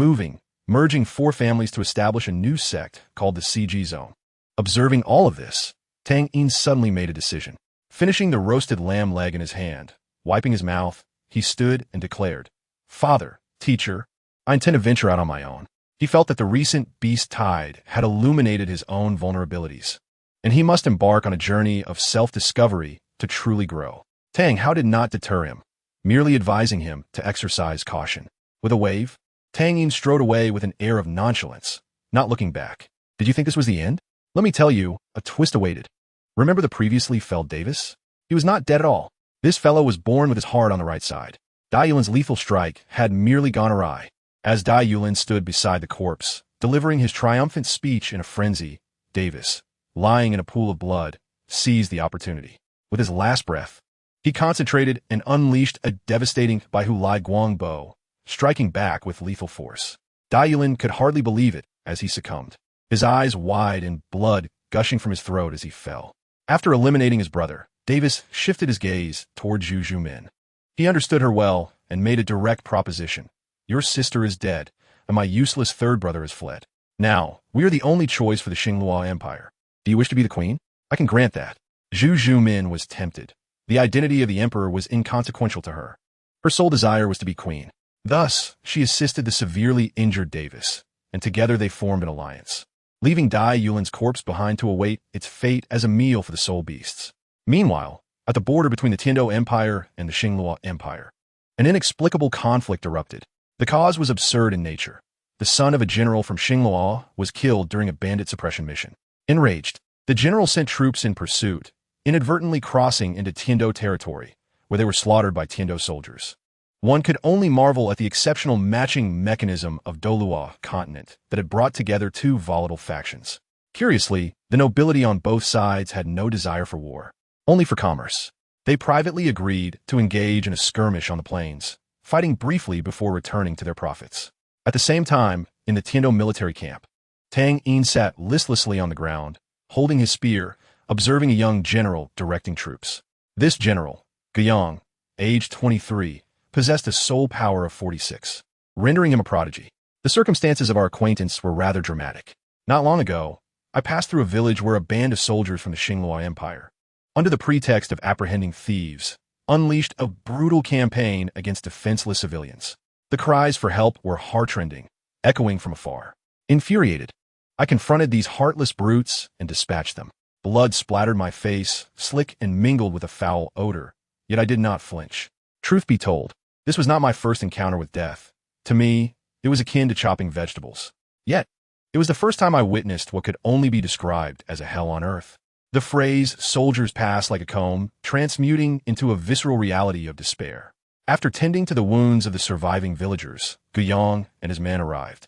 merging 4 families to establish a new sect called the CG Zone. Observing all of this, Tang Yin suddenly made a decision. Finishing the roasted lamb leg in his hand, wiping his mouth, he stood and declared, "Father, teacher, I intend to venture out on my own." He felt that the recent beast tide had illuminated his own vulnerabilities, and he must embark on a journey of self-discovery to truly grow. Tang Hao did not deter him, merely advising him to exercise caution. With a wave, Tang Yin strode away with an air of nonchalance, not looking back. Did you think this was the end? Let me tell you, a twist awaited. Remember the previously felled Davis? He was not dead at all. This fellow was born with his heart on the right side. Dai Yulin's lethal strike had merely gone awry. As Dai Yulin stood beside the corpse, delivering his triumphant speech in a frenzy, Davis, lying in a pool of blood, seized the opportunity. With his last breath, he concentrated and unleashed a devastating Baihu Lai Guang bow, striking back with lethal force. Dai Yulin could hardly believe it as he succumbed, his eyes wide and blood gushing from his throat as he fell. After eliminating his brother, Davis shifted his gaze toward Zhu Zhumin. He understood her well and made a direct proposition. "Your sister is dead, and my useless 3rd brother has fled. Now, we are the only choice for the Xinglua Empire. Do you wish to be the queen? I can grant that." Zhu Zhumin was tempted. The identity of the emperor was inconsequential to her. Her sole desire was to be queen. Thus, she assisted the severely injured Davis, and together they formed an alliance, leaving Dai Yulin's corpse behind to await its fate as a meal for the soul beasts. Meanwhile, at the border between the Tiando Empire and the Xingluo Empire, an inexplicable conflict erupted. The cause was absurd in nature. The son of a general from Xingluo was killed during a bandit suppression mission. Enraged, the general sent troops in pursuit, inadvertently crossing into Tiando territory, where they were slaughtered by Tiando soldiers. One could only marvel at the exceptional matching mechanism of Douluo continent that had brought together two volatile factions. Curiously, the nobility on both sides had no desire for war, only for commerce. They privately agreed to engage in a skirmish on the plains, fighting briefly before returning to their profits. At the same time, in the Tiando military camp, Tang Yin sat listlessly on the ground, holding his spear, observing a young general directing troops. This general, Guiyang, aged 23, possessed a soul power of 46, rendering him a prodigy. The circumstances of our acquaintance were rather dramatic. Not long ago, I passed through a village where a band of soldiers from the Xingluo Empire, under the pretext of apprehending thieves, unleashed a brutal campaign against defenseless civilians. The cries for help were heartrending, echoing from afar. Infuriated, I confronted these heartless brutes and dispatched them. Blood splattered my face, slick and mingled with a foul odor, yet I did not flinch. Truth be told, this was not my first encounter with death. To me, it was akin to chopping vegetables. Yet, it was the first time I witnessed what could only be described as a hell on earth. The phrase, soldiers pass like a comb, transmuting into a visceral reality of despair. After tending to the wounds of the surviving villagers, Guiyang and his men arrived,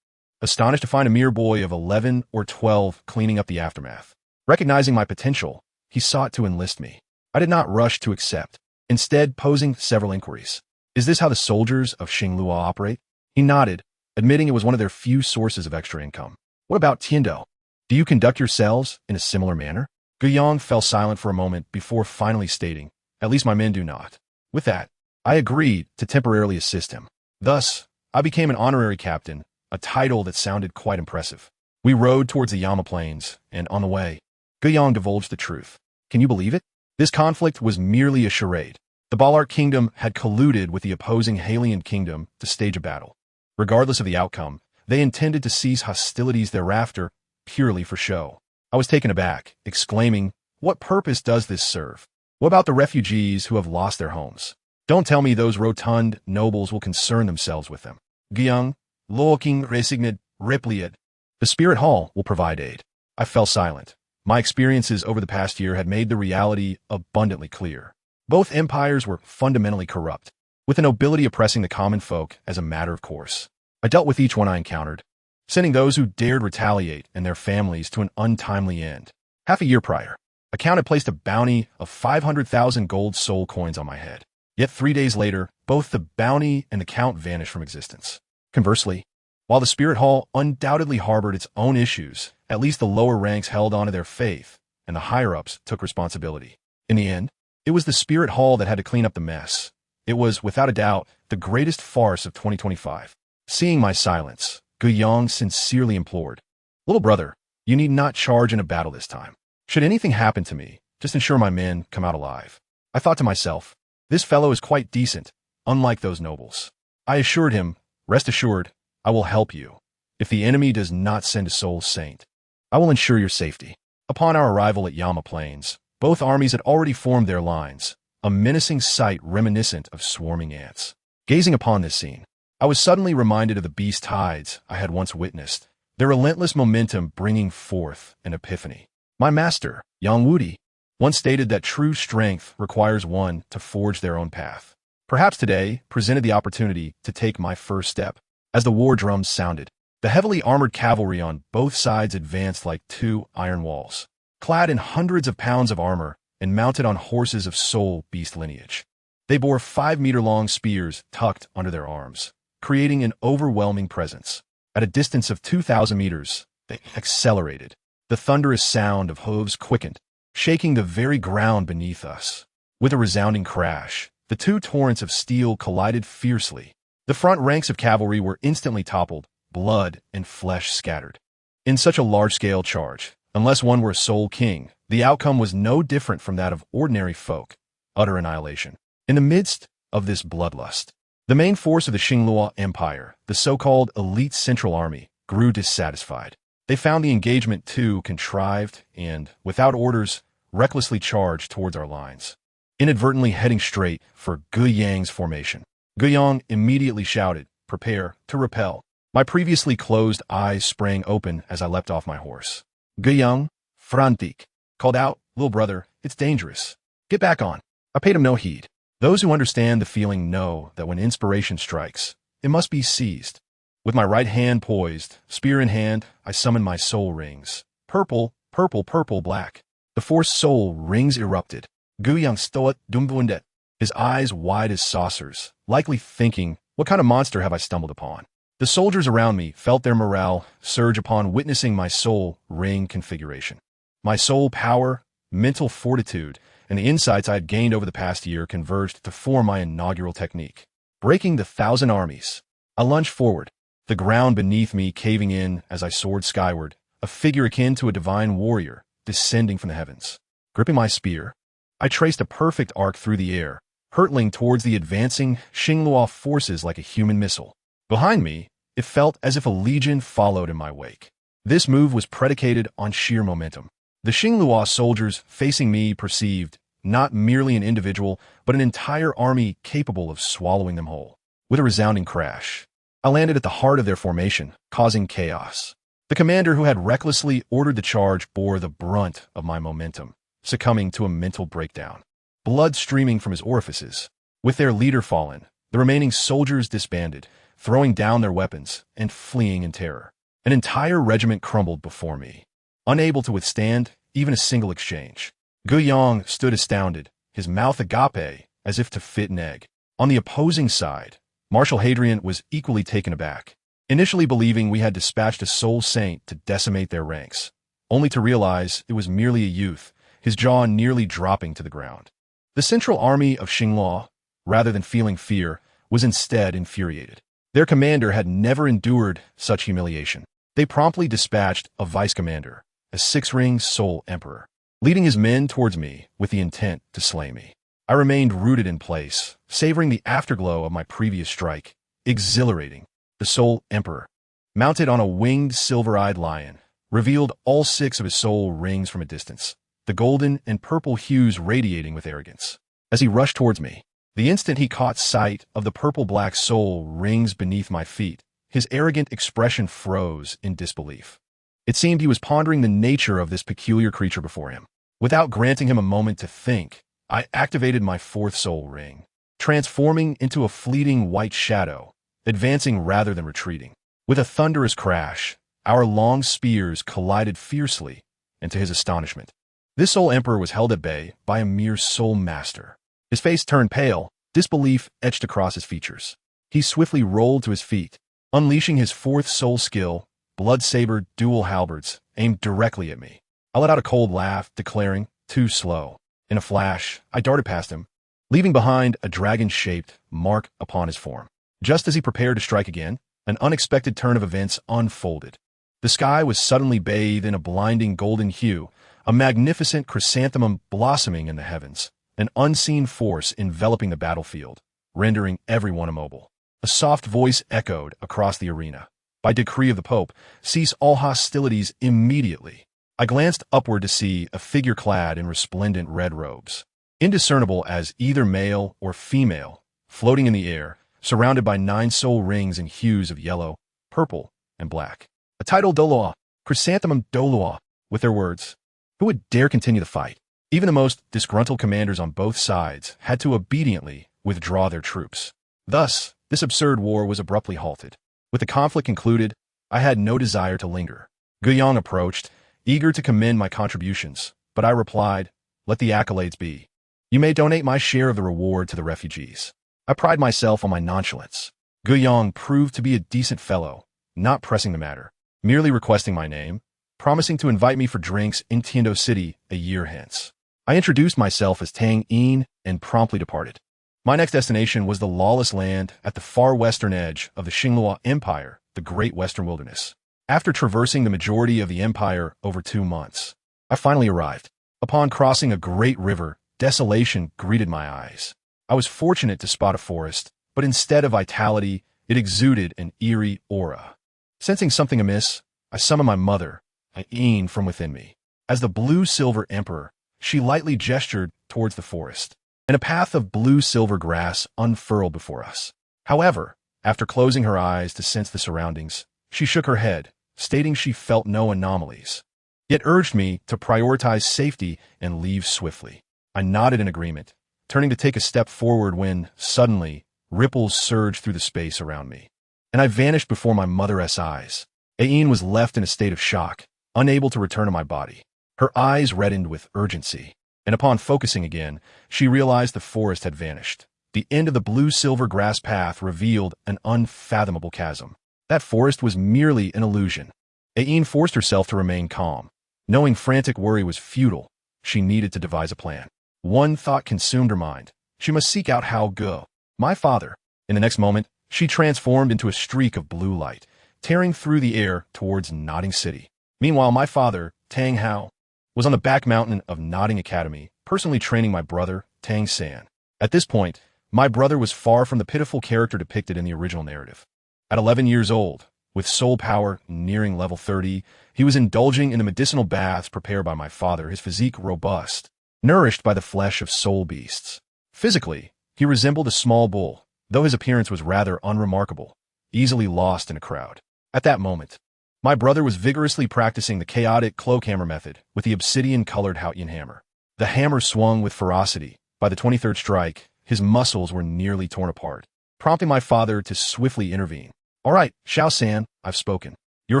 astonished to find a mere boy of 11 or 12 cleaning up the aftermath. Recognizing my potential, he sought to enlist me. I did not rush to accept, instead posing several inquiries. Is this how the soldiers of Xingluo operate? He nodded, admitting it was one of their few sources of extra income. What about Tiando? Do you conduct yourselves in a similar manner? Guiyang fell silent for a moment before finally stating, at least my men do not. With that, I agreed to temporarily assist him. Thus, I became an honorary captain, a title that sounded quite impressive. We rode towards the Yama Plains, and on the way, Guiyang divulged the truth. Can you believe it? This conflict was merely a charade. The Balark Kingdom had colluded with the opposing Halian Kingdom to stage a battle. Regardless of the outcome, they intended to cease hostilities thereafter, purely for show. I was taken aback, exclaiming, what purpose does this serve? What about the refugees who have lost their homes? Don't tell me those rotund nobles will concern themselves with them. Guiyang, looking resigned, replied, the Spirit Hall will provide aid. I fell silent. My experiences over the past year had made the reality abundantly clear. Both empires were fundamentally corrupt, with the nobility oppressing the common folk as a matter of course. I dealt with each one I encountered, sending those who dared retaliate and their families to an untimely end. Half a year prior, a count had placed a bounty of 500,000 gold soul coins on my head. Yet 3 days later, both the bounty and the count vanished from existence. Conversely, while the Spirit Hall undoubtedly harbored its own issues, at least the lower ranks held on to their faith, and the higher-ups took responsibility. In the end, it was the Spirit Hall that had to clean up the mess. It was, without a doubt, the greatest farce of 2025. Seeing my silence, Guiyang sincerely implored, little brother, you need not charge in a battle this time. Should anything happen to me, just ensure my men come out alive. I thought to myself, this fellow is quite decent, unlike those nobles. I assured him, rest assured, I will help you. If the enemy does not send a soul saint, I will ensure your safety. Upon our arrival at Yama Plains, both armies had already formed their lines, a menacing sight reminiscent of swarming ants. Gazing upon this scene, I was suddenly reminded of the beast tides I had once witnessed, their relentless momentum bringing forth an epiphany. My master, Yang Wudi, once stated that true strength requires one to forge their own path. Perhaps today presented the opportunity to take my first step. As the war drums sounded, the heavily armored cavalry on both sides advanced like two iron walls, clad in hundreds of pounds of armor and mounted on horses of soul beast lineage. They bore 5-meter-long spears tucked under their arms, creating an overwhelming presence. At a distance of 2,000 meters, they accelerated. The thunderous sound of hooves quickened, shaking the very ground beneath us. With a resounding crash, the two torrents of steel collided fiercely. The front ranks of cavalry were instantly toppled, blood and flesh scattered. In such a large-scale charge, unless one were a soul king, the outcome was no different from that of ordinary folk, utter annihilation. In the midst of this bloodlust, the main force of the Xingluo Empire, the so-called elite Central Army, grew dissatisfied. They found the engagement too contrived and, without orders, recklessly charged towards our lines, inadvertently heading straight for Guiyang's formation. Guiyang immediately shouted, "Prepare to repel." My previously closed eyes sprang open as I leapt off my horse. Guiyang, frantic, called out, "Little brother, it's dangerous. Get back on." I paid him no heed. Those who understand the feeling know that when inspiration strikes, it must be seized. With my right hand poised, spear in hand, I summoned my soul rings. Purple, purple, purple, black. The four soul rings erupted. Guiyang stoat dumbundet, his eyes wide as saucers, likely thinking, what kind of monster have I stumbled upon? The soldiers around me felt their morale surge upon witnessing my soul ring configuration. My soul power, mental fortitude, and the insights I had gained over the past year converged to form my inaugural technique. Breaking the 1,000 armies. I lunged forward, the ground beneath me caving in as I soared skyward, a figure akin to a divine warrior descending from the heavens. Gripping my spear, I traced a perfect arc through the air, hurtling towards the advancing Xingluo forces like a human missile. Behind me, it felt as if a legion followed in my wake. This move was predicated on sheer momentum. The Xingluo soldiers facing me perceived not merely an individual, but an entire army capable of swallowing them whole. With a resounding crash, I landed at the heart of their formation, causing chaos. The commander who had recklessly ordered the charge bore the brunt of my momentum, succumbing to a mental breakdown. Blood streaming from his orifices. With their leader fallen, the remaining soldiers disbanded, throwing down their weapons and fleeing in terror. An entire regiment crumbled before me, unable to withstand even a single exchange. Guiyang stood astounded, his mouth agape as if to fit an egg. On the opposing side, Marshal Hadrian was equally taken aback, initially believing we had dispatched a soul saint to decimate their ranks, only to realize it was merely a youth, his jaw nearly dropping to the ground. The central army of Xingluo, rather than feeling fear, was instead infuriated. Their commander had never endured such humiliation. They promptly dispatched a vice commander, a six-ring soul emperor, leading his men towards me with the intent to slay me. I remained rooted in place, savoring the afterglow of my previous strike, exhilarating. The soul emperor, mounted on a winged silver-eyed lion, revealed all 6 of his soul rings from a distance, the golden and purple hues radiating with arrogance. As he rushed towards me, the instant he caught sight of the purple-black soul rings beneath my feet, his arrogant expression froze in disbelief. It seemed he was pondering the nature of this peculiar creature before him. Without granting him a moment to think, I activated my 4th soul ring, transforming into a fleeting white shadow, advancing rather than retreating. With a thunderous crash, our long spears collided fiercely, and to his astonishment, this soul emperor was held at bay by a mere soul master. His face turned pale, disbelief etched across his features. He swiftly rolled to his feet, unleashing his 4th soul skill, blood-saber dual halberds, aimed directly at me. I let out a cold laugh, declaring, "Too slow." In a flash, I darted past him, leaving behind a dragon-shaped mark upon his form. Just as he prepared to strike again, an unexpected turn of events unfolded. The sky was suddenly bathed in a blinding golden hue, a magnificent chrysanthemum blossoming in the heavens, an unseen force enveloping the battlefield, rendering everyone immobile. A soft voice echoed across the arena. "By decree of the Pope, cease all hostilities immediately." I glanced upward to see a figure clad in resplendent red robes, indiscernible as either male or female, floating in the air, surrounded by 9 soul rings in hues of yellow, purple, and black. A title Douluo, Chrysanthemum Douluo, with their words. Who would dare continue the fight? Even the most disgruntled commanders on both sides had to obediently withdraw their troops. Thus, this absurd war was abruptly halted. With the conflict concluded, I had no desire to linger. Guiyang approached, eager to commend my contributions, but I replied, "Let the accolades be. You may donate my share of the reward to the refugees." I pride myself on my nonchalance. Guiyang proved to be a decent fellow, not pressing the matter, merely requesting my name, promising to invite me for drinks in Tiando City a year hence. I introduced myself as Tang Yin and promptly departed. My next destination was the lawless land at the far western edge of the Xingluo Empire, the Great Western Wilderness. After traversing the majority of the empire over 2 months, I finally arrived. Upon crossing a great river, desolation greeted my eyes. I was fortunate to spot a forest, but instead of vitality, it exuded an eerie aura. Sensing something amiss, I summoned my mother, Ain, from within me. As the blue-silver emperor, she lightly gestured towards the forest, and a path of blue-silver grass unfurled before us. However, after closing her eyes to sense the surroundings, she shook her head, stating she felt no anomalies, yet urged me to prioritize safety and leave swiftly. I nodded in agreement, turning to take a step forward when, suddenly, ripples surged through the space around me, and I vanished before my mother's eyes. Aine was left in a state of shock, unable to return to my body. Her eyes reddened with urgency, and upon focusing again, she realized the forest had vanished. The end of the blue-silver grass path revealed an unfathomable chasm. That forest was merely an illusion. Aine forced herself to remain calm. Knowing frantic worry was futile, she needed to devise a plan. One thought consumed her mind. She must seek out Hao Ge, my father. In the next moment, she transformed into a streak of blue light, tearing through the air towards Nodding City. Meanwhile, my father, Tang Hao, was on the back mountain of Nodding Academy, personally training my brother, Tang San. At this point, my brother was far from the pitiful character depicted in the original narrative. At 11 years old, with soul power nearing level 30, he was indulging in the medicinal baths prepared by my father, his physique robust, nourished by the flesh of soul beasts. Physically, he resembled a small bull, though his appearance was rather unremarkable, easily lost in a crowd. At that moment, my brother was vigorously practicing the chaotic cloak hammer method with the obsidian-colored Haotian hammer. The hammer swung with ferocity. By the 23rd strike, his muscles were nearly torn apart, prompting my father to swiftly intervene. "All right, Xiao San, I've spoken. Your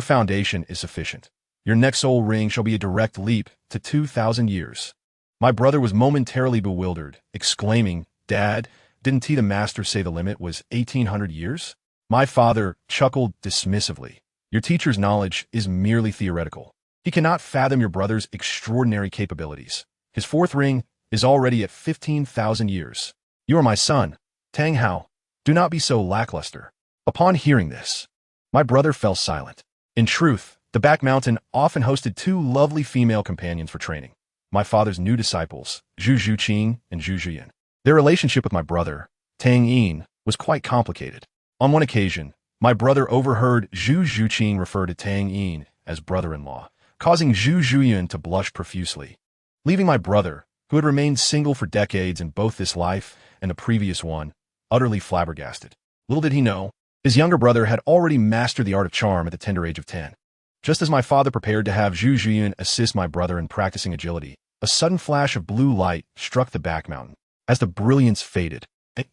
foundation is sufficient. Your next soul ring shall be a direct leap to 2,000 years. My brother was momentarily bewildered, exclaiming, "Dad, didn't the master say the limit was 1,800 years? My father chuckled dismissively. Your teacher's knowledge is merely theoretical. He cannot fathom your brother's extraordinary capabilities. His fourth ring is already at 15,000 years. You are my son, Tang Hao. Do not be so lackluster." Upon hearing this, my brother fell silent. In truth, the back mountain often hosted two lovely female companions for training, my father's new disciples, Zhu Zhuqing and Zhu Zhuyan. Their relationship with my brother, Tang Yin, was quite complicated. On one occasion, my brother overheard Zhu Zhuqing refer to Tang Yin as brother-in-law, causing Zhu Zhuyan to blush profusely. Leaving my brother, who had remained single for decades in both this life and the previous one, utterly flabbergasted. Little did he know, his younger brother had already mastered the art of charm at the tender age of 10. Just as my father prepared to have Zhu Zhuyan assist my brother in practicing agility, a sudden flash of blue light struck the back mountain. As the brilliance faded,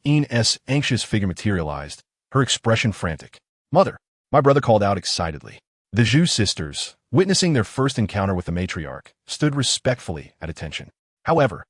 Aine's anxious figure materialized, her expression frantic. "Mother!" my brother called out excitedly. The Zhu sisters, witnessing their first encounter with the matriarch, stood respectfully at attention. However,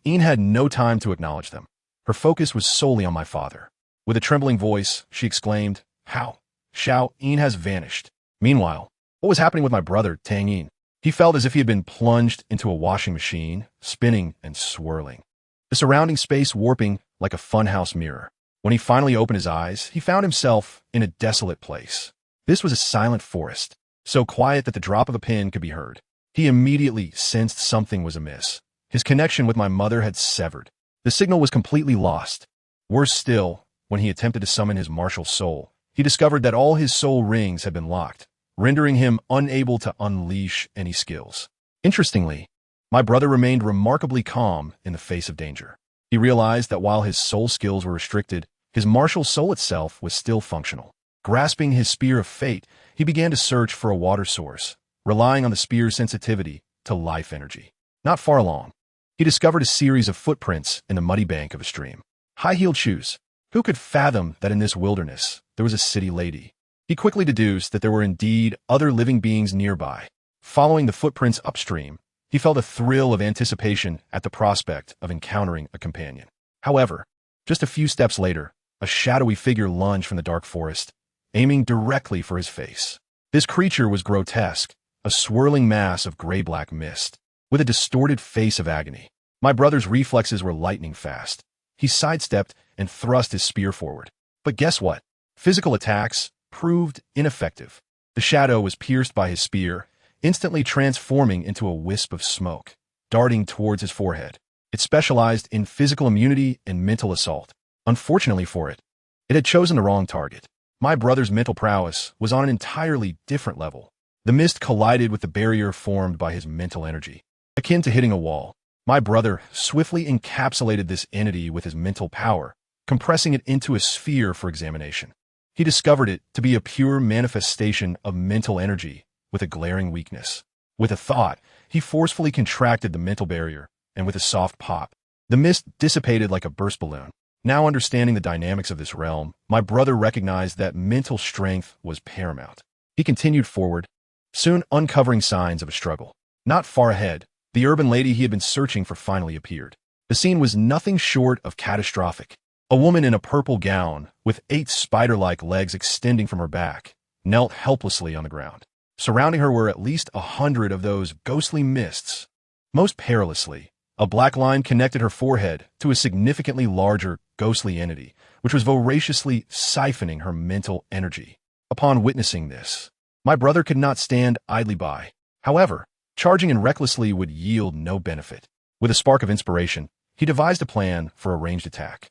Aine had no time to acknowledge them. Her focus was solely on my father. With a trembling voice, she exclaimed, "How? Xiao Yin has vanished." Meanwhile, what was happening with my brother, Tang Yin? He felt as if he had been plunged into a washing machine, spinning and swirling, the surrounding space warping like a funhouse mirror. When he finally opened his eyes, he found himself in a desolate place. This was a silent forest, so quiet that the drop of a pin could be heard. He immediately sensed something was amiss. His connection with my mother had severed. The signal was completely lost. Worse still, when he attempted to summon his martial soul, he discovered that all his soul rings had been locked, rendering him unable to unleash any skills. Interestingly, my brother remained remarkably calm in the face of danger. He realized that while his soul skills were restricted, his martial soul itself was still functional. Grasping his spear of fate, he began to search for a water source, relying on the spear's sensitivity to life energy. Not far along, he discovered a series of footprints in the muddy bank of a stream. High-heeled shoes. Who could fathom that in this wilderness there was a city lady? He quickly deduced that there were indeed other living beings nearby. Following the footprints upstream, he felt a thrill of anticipation at the prospect of encountering a companion. However, just a few steps later, a shadowy figure lunged from the dark forest, aiming directly for his face. This creature was grotesque, a swirling mass of gray-black mist, with a distorted face of agony. My brother's reflexes were lightning fast. He sidestepped and thrust his spear forward. But guess what? Physical attacks proved ineffective. The shadow was pierced by his spear, instantly transforming into a wisp of smoke, darting towards his forehead. It specialized in physical immunity and mental assault. Unfortunately for it, it had chosen the wrong target. My brother's mental prowess was on an entirely different level. The mist collided with the barrier formed by his mental energy. Akin to hitting a wall, My brother swiftly encapsulated this entity with his mental power, compressing it into a sphere for examination. He discovered it to be a pure manifestation of mental energy with a glaring weakness. With a thought, he forcefully contracted the mental barrier, and with a soft pop, the mist dissipated like a burst balloon. Now understanding the dynamics of this realm, my brother recognized that mental strength was paramount. He continued forward, soon uncovering signs of a struggle. Not far ahead, the urban lady he had been searching for finally appeared. The scene was nothing short of catastrophic. A woman in a purple gown, with 8 spider-like legs extending from her back, knelt helplessly on the ground. Surrounding her were at least 100 of those ghostly mists. Most perilously, a black line connected her forehead to a significantly larger, ghostly entity, which was voraciously siphoning her mental energy. Upon witnessing this, my brother could not stand idly by. However, charging in recklessly would yield no benefit. With a spark of inspiration, he devised a plan for a ranged attack.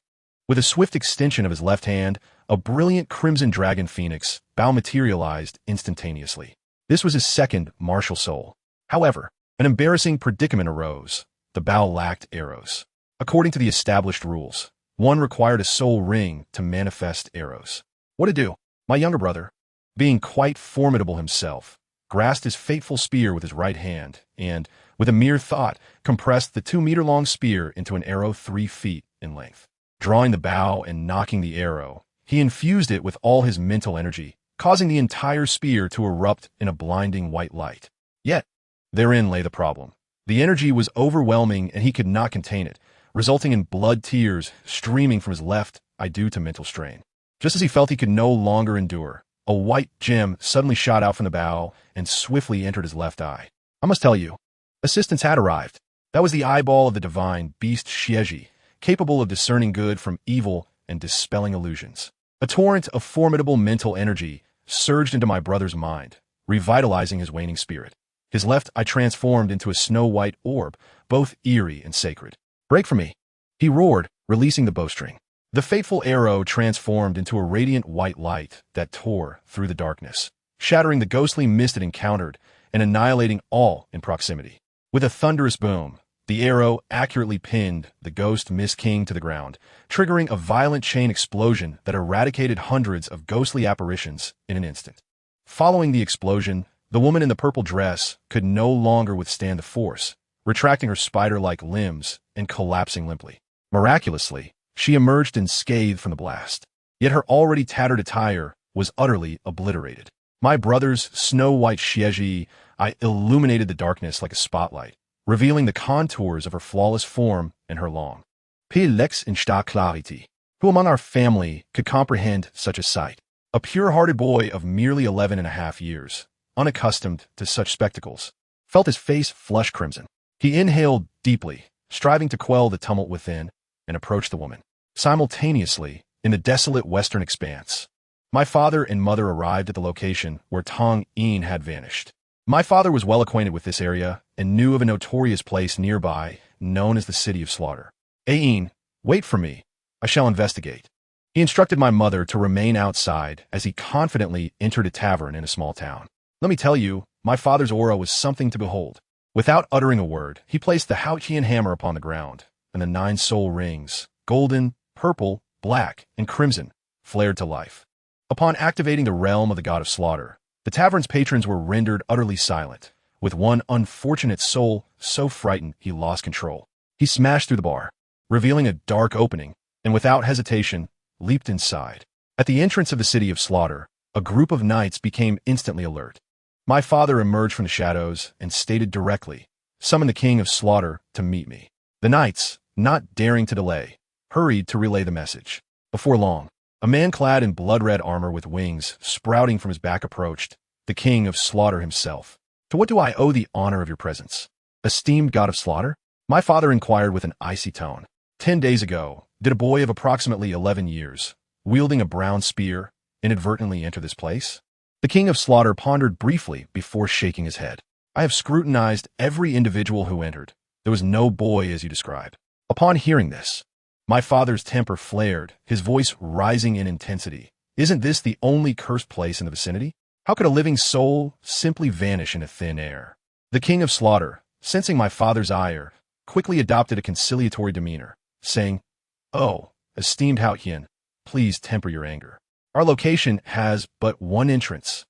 With a swift extension of his left hand, a brilliant crimson dragon phoenix bow materialized instantaneously. This was his second martial soul. However, an embarrassing predicament arose. The bow lacked arrows. According to the established rules, one required a soul ring to manifest arrows. What to do? My younger brother, being quite formidable himself, grasped his fateful spear with his right hand and, with a mere thought, compressed the 2-meter-long spear into an arrow 3 feet in length. Drawing the bow and knocking the arrow, he infused it with all his mental energy, causing the entire spear to erupt in a blinding white light. Yet, therein lay the problem. The energy was overwhelming and he could not contain it, resulting in blood tears streaming from his left eye due to mental strain. Just as he felt he could no longer endure, a white gem suddenly shot out from the bow and swiftly entered his left eye. I must tell you, assistance had arrived. That was the eyeball of the divine beast Xieji, capable of discerning good from evil and dispelling illusions. A torrent of formidable mental energy surged into my brother's mind, revitalizing his waning spirit. His left eye transformed into a snow-white orb, both eerie and sacred. "Break from me!" he roared, releasing the bowstring. The fateful arrow transformed into a radiant white light that tore through the darkness, shattering the ghostly mist it encountered and annihilating all in proximity. With a thunderous boom, the arrow accurately pinned the ghost Mist King to the ground, triggering a violent chain explosion that eradicated hundreds of ghostly apparitions in an instant. Following the explosion, the woman in the purple dress could no longer withstand the force, retracting her spider-like limbs and collapsing limply. Miraculously, she emerged unscathed from the blast. Yet her already tattered attire was utterly obliterated. My brother's snow-white Xieji eye illuminated the darkness like a spotlight, revealing the contours of her flawless form and her long, pale legs in stark clarity. Who among our family could comprehend such a sight? A pure-hearted boy of merely 11.5 years, unaccustomed to such spectacles, felt his face flush crimson. He inhaled deeply, striving to quell the tumult within, and approached the woman. Simultaneously, in the desolate western expanse, my father and mother arrived at the location where Tong Yin had vanished. My father was well acquainted with this area and knew of a notorious place nearby known as the City of Slaughter. "Yin, wait for me. I shall investigate." He instructed my mother to remain outside as he confidently entered a tavern in a small town. Let me tell you, my father's aura was something to behold. Without uttering a word, he placed the Haotian hammer upon the ground, and the 9 soul rings, golden, purple, black, and crimson, flared to life. Upon activating the realm of the god of slaughter, the tavern's patrons were rendered utterly silent, with one unfortunate soul so frightened he lost control. He smashed through the bar, revealing a dark opening, and without hesitation, leaped inside. At the entrance of the City of Slaughter, a group of knights became instantly alert. My father emerged from the shadows and stated directly, "Summon the King of Slaughter to meet me." The knights, not daring to delay, hurried to relay the message. Before long, a man clad in blood-red armor with wings sprouting from his back approached, the King of Slaughter himself. "To what do I owe the honor of your presence, esteemed god of slaughter?" My father inquired with an icy tone. 10 days ago, did a boy of approximately 11 years, wielding a brown spear, inadvertently enter this place? The King of Slaughter pondered briefly before shaking his head. "I have scrutinized every individual who entered. There was no boy as you describe." Upon hearing this, my father's temper flared, his voice rising in intensity. "Isn't this the only cursed place in the vicinity? How could a living soul simply vanish into thin air?" The King of Slaughter, sensing my father's ire, quickly adopted a conciliatory demeanor, saying, "Oh, esteemed Haotian, please temper your anger. Our location has but one entrance,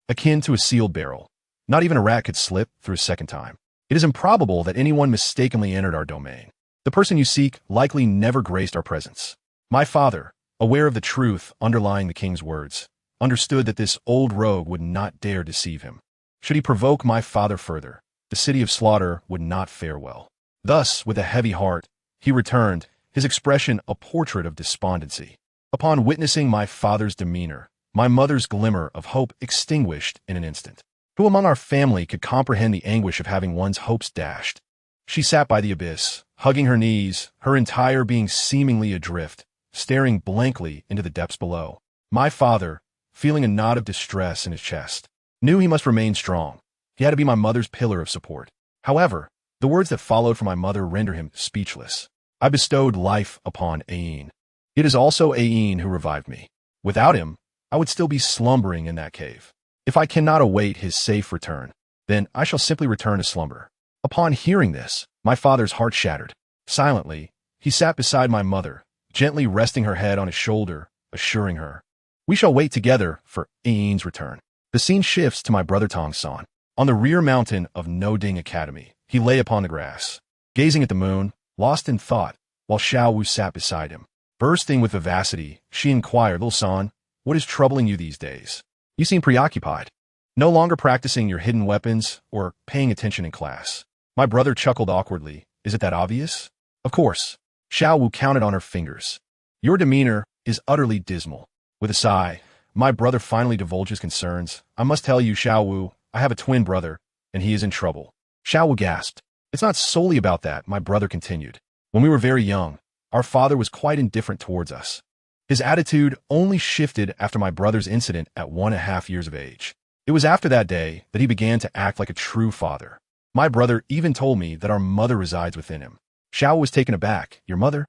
akin to a sealed barrel. Not even a rat could slip through a second time. It is improbable that anyone mistakenly entered our domain. The person you seek likely never graced our presence." My father, aware of the truth underlying the king's words, understood that this old rogue would not dare deceive him. Should he provoke my father further, the city of slaughter would not fare well. Thus, with a heavy heart, he returned, his expression a portrait of despondency. Upon witnessing my father's demeanor, my mother's glimmer of hope extinguished in an instant. Who among our family could comprehend the anguish of having one's hopes dashed? She sat by the abyss, hugging her knees, her entire being seemingly adrift, staring blankly into the depths below. My father, feeling a knot of distress in his chest, knew he must remain strong. He had to be my mother's pillar of support. However, the words that followed from my mother rendered him speechless. I bestowed life upon Ain. It is also Ain who revived me. Without him, I would still be slumbering in that cave. If I cannot await his safe return, then I shall simply return to slumber. Upon hearing this, my father's heart shattered. Silently, he sat beside my mother, gently resting her head on his shoulder, assuring her, "We shall wait together for Ain's return." The scene shifts to my brother Tongsan. On the rear mountain of No Ding Academy, he lay upon the grass, gazing at the moon, lost in thought, while Xiao Wu sat beside him. Bursting with vivacity, she inquired, "Little San, what is troubling you these days? You seem preoccupied. No longer practicing your hidden weapons or paying attention in class." My brother chuckled awkwardly. "Is it that obvious?" "Of course." Xiao Wu counted on her fingers. "Your demeanor is utterly dismal." With a sigh, my brother finally divulged his concerns. "I must tell you, Xiao Wu, I have a twin brother, and he is in trouble." Xiao Wu gasped. "It's not solely about that," my brother continued. "When we were very young, our father was quite indifferent towards us. His attitude only shifted after my brother's incident at 1.5 years of age. It was after that day that he began to act like a true father. My brother even told me that our mother resides within him." Xiao was taken aback. "Your mother?"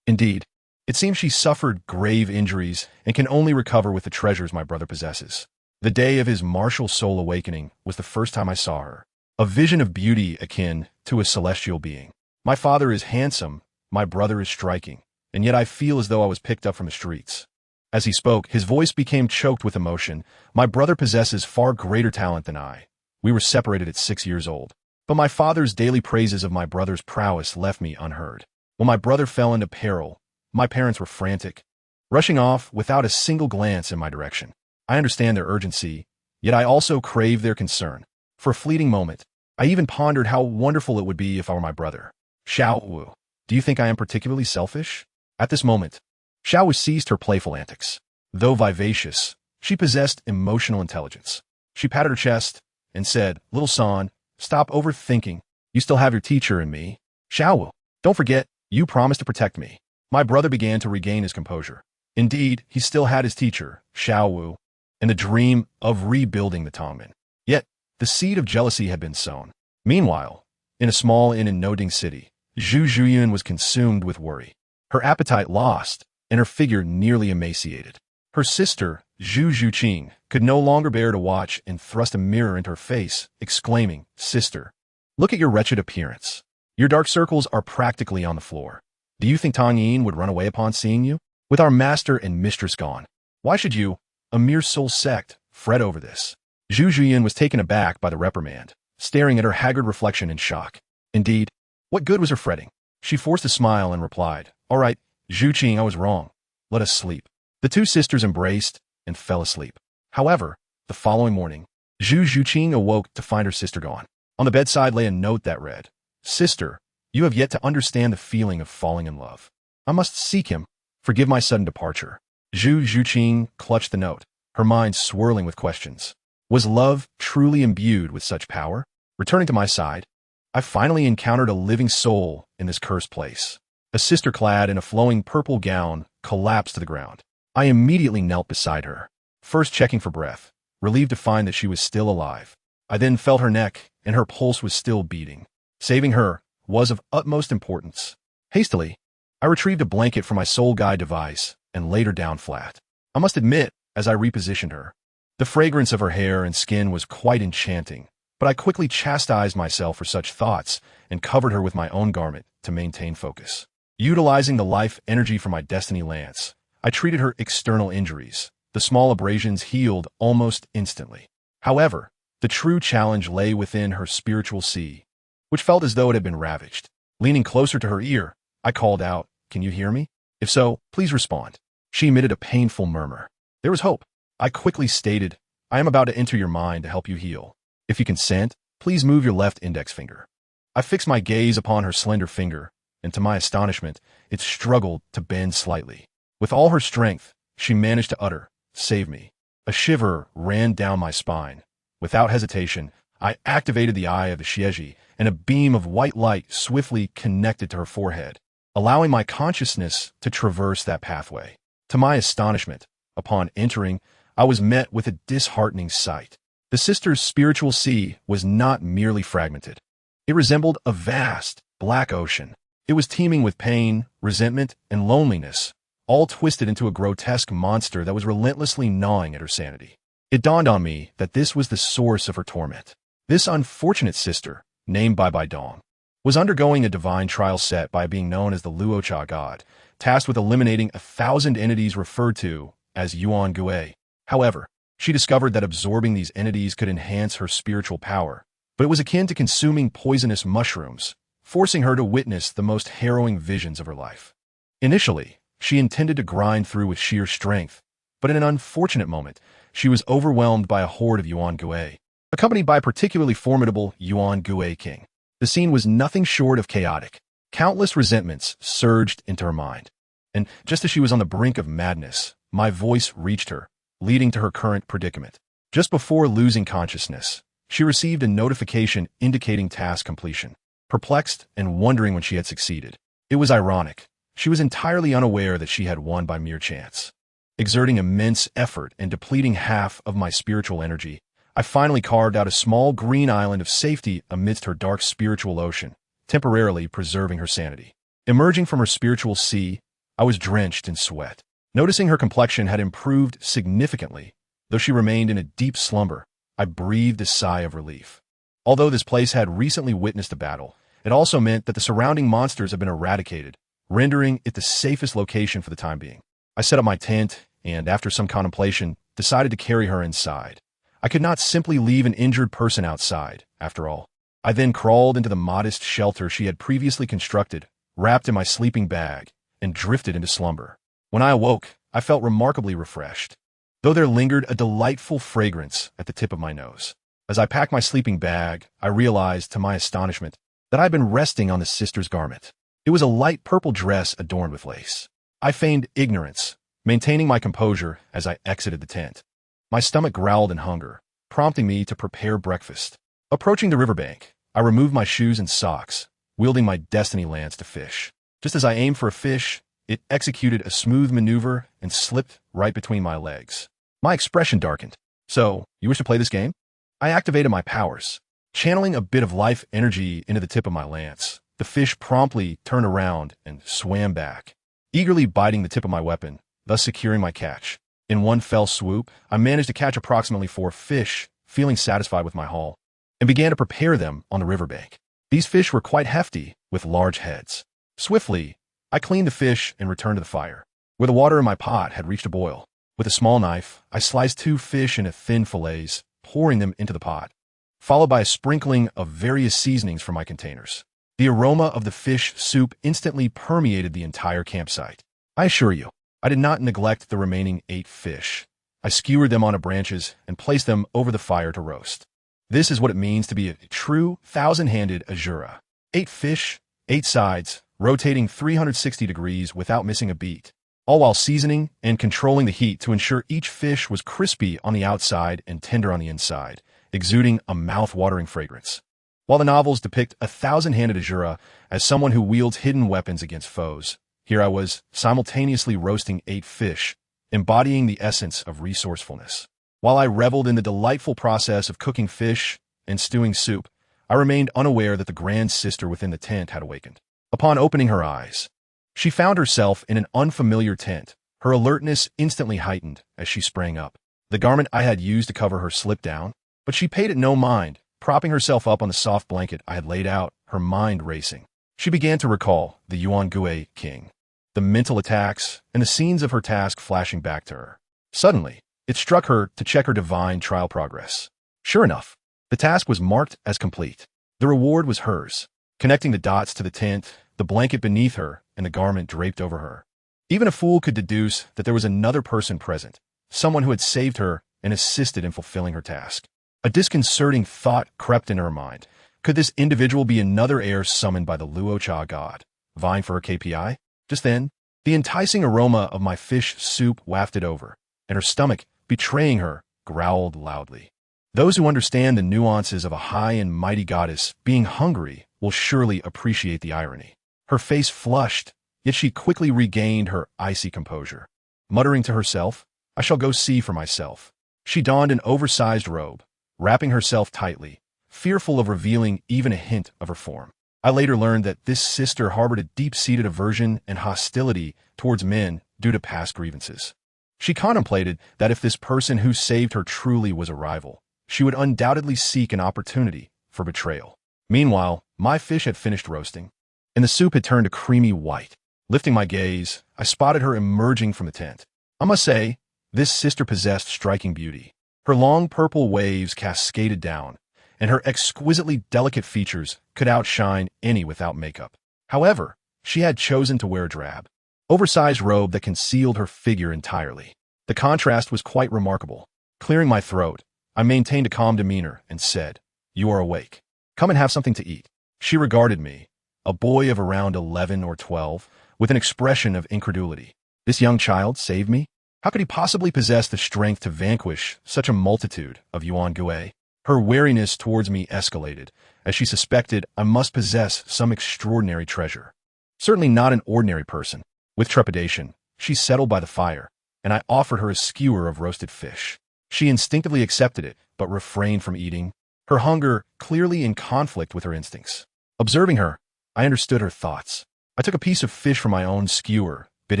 "Indeed. It seems she suffered grave injuries and can only recover with the treasures my brother possesses. The day of his martial soul awakening was the first time I saw her. A vision of beauty akin to a celestial being. My father is handsome, my brother is striking, and yet I feel as though I was picked up from the streets." As he spoke, his voice became choked with emotion. "My brother possesses far greater talent than I. We were separated at 6 years old. But my father's daily praises of my brother's prowess left me unheard. When my brother fell into peril, my parents were frantic, rushing off without a single glance in my direction. I understand their urgency, yet I also crave their concern. For a fleeting moment, I even pondered how wonderful it would be if I were my brother." "Xiao Wu, do you think I am particularly selfish?" At this moment, Xiao Wu ceased her playful antics. Though vivacious, she possessed emotional intelligence. She patted her chest and said, "Little San, stop overthinking. You still have your teacher and me. Xiao Wu, don't forget, you promised to protect me." My brother began to regain his composure. Indeed, he still had his teacher, Xiao Wu, and the dream of rebuilding the Tongmen. Yet, the seed of jealousy had been sown. Meanwhile, in a small inn in Noding City, Zhu Zhuyuan was consumed with worry. Her appetite lost, and her figure nearly emaciated. Her sister, Zhu Zhuqing, could no longer bear to watch and thrust a mirror into her face, exclaiming, "Sister, look at your wretched appearance. Your dark circles are practically on the floor. Do you think Tang Yin would run away upon seeing you? With our master and mistress gone, why should you, a mere soul sect, fret over this?" Zhu Zhuyan was taken aback by the reprimand, staring at her haggard reflection in shock. Indeed, what good was her fretting? She forced a smile and replied, "All right, Zhu Qing, I was wrong. Let us sleep." The two sisters embraced and fell asleep. However, the following morning, Zhu Zhuqing awoke to find her sister gone. On the bedside lay a note that read, "Sister, you have yet to understand the feeling of falling in love. I must seek him. Forgive my sudden departure." Zhu Zhuqing clutched the note, her mind swirling with questions. Was love truly imbued with such power? Returning to my side, I finally encountered a living soul in this cursed place. A sister clad in a flowing purple gown collapsed to the ground. I immediately knelt beside her, first checking for breath, relieved to find that she was still alive. I then felt her neck, and her pulse was still beating. Saving her was of utmost importance. Hastily, I retrieved a blanket from my soul guide device and laid her down flat. I must admit, as I repositioned her, the fragrance of her hair and skin was quite enchanting, but I quickly chastised myself for such thoughts and covered her with my own garment to maintain focus. Utilizing the life energy from my destiny lance, I treated her external injuries. The small abrasions healed almost instantly. However, the true challenge lay within her spiritual sea, which felt as though it had been ravaged. Leaning closer to her ear, I called out, "Can you hear me? If so, please respond." She emitted a painful murmur. There was hope. I quickly stated, "I am about to enter your mind to help you heal. If you consent, please move your left index finger." I fixed my gaze upon her slender finger, and to my astonishment, it struggled to bend slightly. With all her strength, she managed to utter, "Save me." A shiver ran down my spine. Without hesitation, I activated the eye of the Shieji, and a beam of white light swiftly connected to her forehead, allowing my consciousness to traverse that pathway. To my astonishment, upon entering, I was met with a disheartening sight. The sisters' spiritual sea was not merely fragmented. It resembled a vast, black ocean. It was teeming with pain, resentment, and loneliness, all twisted into a grotesque monster that was relentlessly gnawing at her sanity. It dawned on me that this was the source of her torment. This unfortunate sister, named Bai Dong, was undergoing a divine trial set by being known as the Luocha god, tasked with eliminating 1,000 entities referred to as Yuan Gui. However, she discovered that absorbing these entities could enhance her spiritual power, but it was akin to consuming poisonous mushrooms, forcing her to witness the most harrowing visions of her life. Initially, she intended to grind through with sheer strength, but in an unfortunate moment, she was overwhelmed by a horde of Yuan Gui, accompanied by a particularly formidable Yuan Gui king. The scene was nothing short of chaotic. Countless resentments surged into her mind, and just as she was on the brink of madness, my voice reached her, leading to her current predicament. Just before losing consciousness, she received a notification indicating task completion. Perplexed and wondering when she had succeeded, it was ironic. She was entirely unaware that she had won by mere chance. Exerting immense effort and depleting half of my spiritual energy, I finally carved out a small green island of safety amidst her dark spiritual ocean, temporarily preserving her sanity. Emerging from her spiritual sea, I was drenched in sweat. Noticing her complexion had improved significantly, though she remained in a deep slumber, I breathed a sigh of relief. Although this place had recently witnessed a battle, it also meant that the surrounding monsters had been eradicated, rendering it the safest location for the time being. I set up my tent and, after some contemplation, decided to carry her inside. I could not simply leave an injured person outside, after all. I then crawled into the modest shelter she had previously constructed, wrapped in my sleeping bag, and drifted into slumber. When I awoke, I felt remarkably refreshed, though there lingered a delightful fragrance at the tip of my nose. As I packed my sleeping bag, I realized, to my astonishment, that I had been resting on the sister's garment. It was a light purple dress adorned with lace. I feigned ignorance, maintaining my composure as I exited the tent. My stomach growled in hunger, prompting me to prepare breakfast. Approaching the riverbank, I removed my shoes and socks, wielding my destiny lance to fish. Just as I aimed for a fish, it executed a smooth maneuver and slipped right between my legs. My expression darkened. "So, you wish to play this game?" I activated my powers, channeling a bit of life energy into the tip of my lance. The fish promptly turned around and swam back, eagerly biting the tip of my weapon, thus securing my catch. In one fell swoop, I managed to catch approximately 4 fish, feeling satisfied with my haul, and began to prepare them on the riverbank. These fish were quite hefty, with large heads. Swiftly, I cleaned the fish and returned to the fire, where the water in my pot had reached a boil. With a small knife, I sliced 2 fish into thin fillets, pouring them into the pot, followed by a sprinkling of various seasonings from my containers. The aroma of the fish soup instantly permeated the entire campsite. I assure you, I did not neglect the remaining 8 fish. I skewered them onto branches and placed them over the fire to roast. This is what it means to be a true 1,000-handed Azura. 8 fish, 8 sides, rotating 360 degrees without missing a beat, all while seasoning and controlling the heat to ensure each fish was crispy on the outside and tender on the inside, exuding a mouth-watering fragrance. While the novels depict a 1,000-handed Azura as someone who wields hidden weapons against foes, here I was, simultaneously roasting 8 fish, embodying the essence of resourcefulness. While I reveled in the delightful process of cooking fish and stewing soup, I remained unaware that the grand sister within the tent had awakened. Upon opening her eyes, she found herself in an unfamiliar tent. Her alertness instantly heightened as she sprang up. The garment I had used to cover her slipped down, but she paid it no mind, Propping herself up on the soft blanket I had laid out, her mind racing, she began to recall the Yuan Gui king, the mental attacks, and the scenes of her task flashing back to her. Suddenly, it struck her to check her divine trial progress. Sure enough, the task was marked as complete. The reward was hers, connecting the dots to the tent, the blanket beneath her, and the garment draped over her. Even a fool could deduce that there was another person present, someone who had saved her and assisted in fulfilling her task. A disconcerting thought crept into her mind. Could this individual be another heir summoned by the Luo Cha god, vying for her KPI? Just then, the enticing aroma of my fish soup wafted over, and her stomach, betraying her, growled loudly. Those who understand the nuances of a high and mighty goddess being hungry will surely appreciate the irony. Her face flushed, yet she quickly regained her icy composure. Muttering to herself, "I shall go see for myself." She donned an oversized robe, wrapping herself tightly, fearful of revealing even a hint of her form. I later learned that this sister harbored a deep-seated aversion and hostility towards men due to past grievances. She contemplated that if this person who saved her truly was a rival, she would undoubtedly seek an opportunity for betrayal. Meanwhile, my fish had finished roasting, and the soup had turned a creamy white. Lifting my gaze, I spotted her emerging from the tent. I must say, this sister possessed striking beauty. Her long purple waves cascaded down, and her exquisitely delicate features could outshine any without makeup. However, she had chosen to wear a drab, oversized robe that concealed her figure entirely. The contrast was quite remarkable. Clearing my throat, I maintained a calm demeanor and said, "You are awake. Come and have something to eat." She regarded me, a boy of around 11 or 12, with an expression of incredulity. This young child saved me? How could he possibly possess the strength to vanquish such a multitude of Yuan Gui? Her wariness towards me escalated, as she suspected I must possess some extraordinary treasure. Certainly not an ordinary person. With trepidation, she settled by the fire, and I offered her a skewer of roasted fish. She instinctively accepted it, but refrained from eating, her hunger clearly in conflict with her instincts. Observing her, I understood her thoughts. I took a piece of fish from my own skewer, bit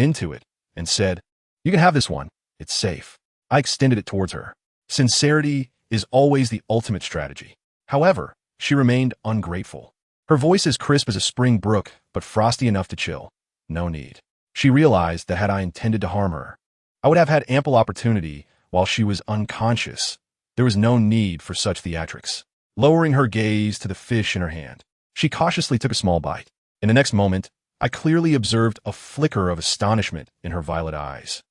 into it, and said, "You can have this one. It's safe." I extended it towards her. Sincerity is always the ultimate strategy. However, she remained ungrateful. Her voice as crisp as a spring brook, but frosty enough to chill. No need. She realized that had I intended to harm her, I would have had ample opportunity while she was unconscious. There was no need for such theatrics. Lowering her gaze to the fish in her hand, she cautiously took a small bite. In the next moment, I clearly observed a flicker of astonishment in her violet eyes.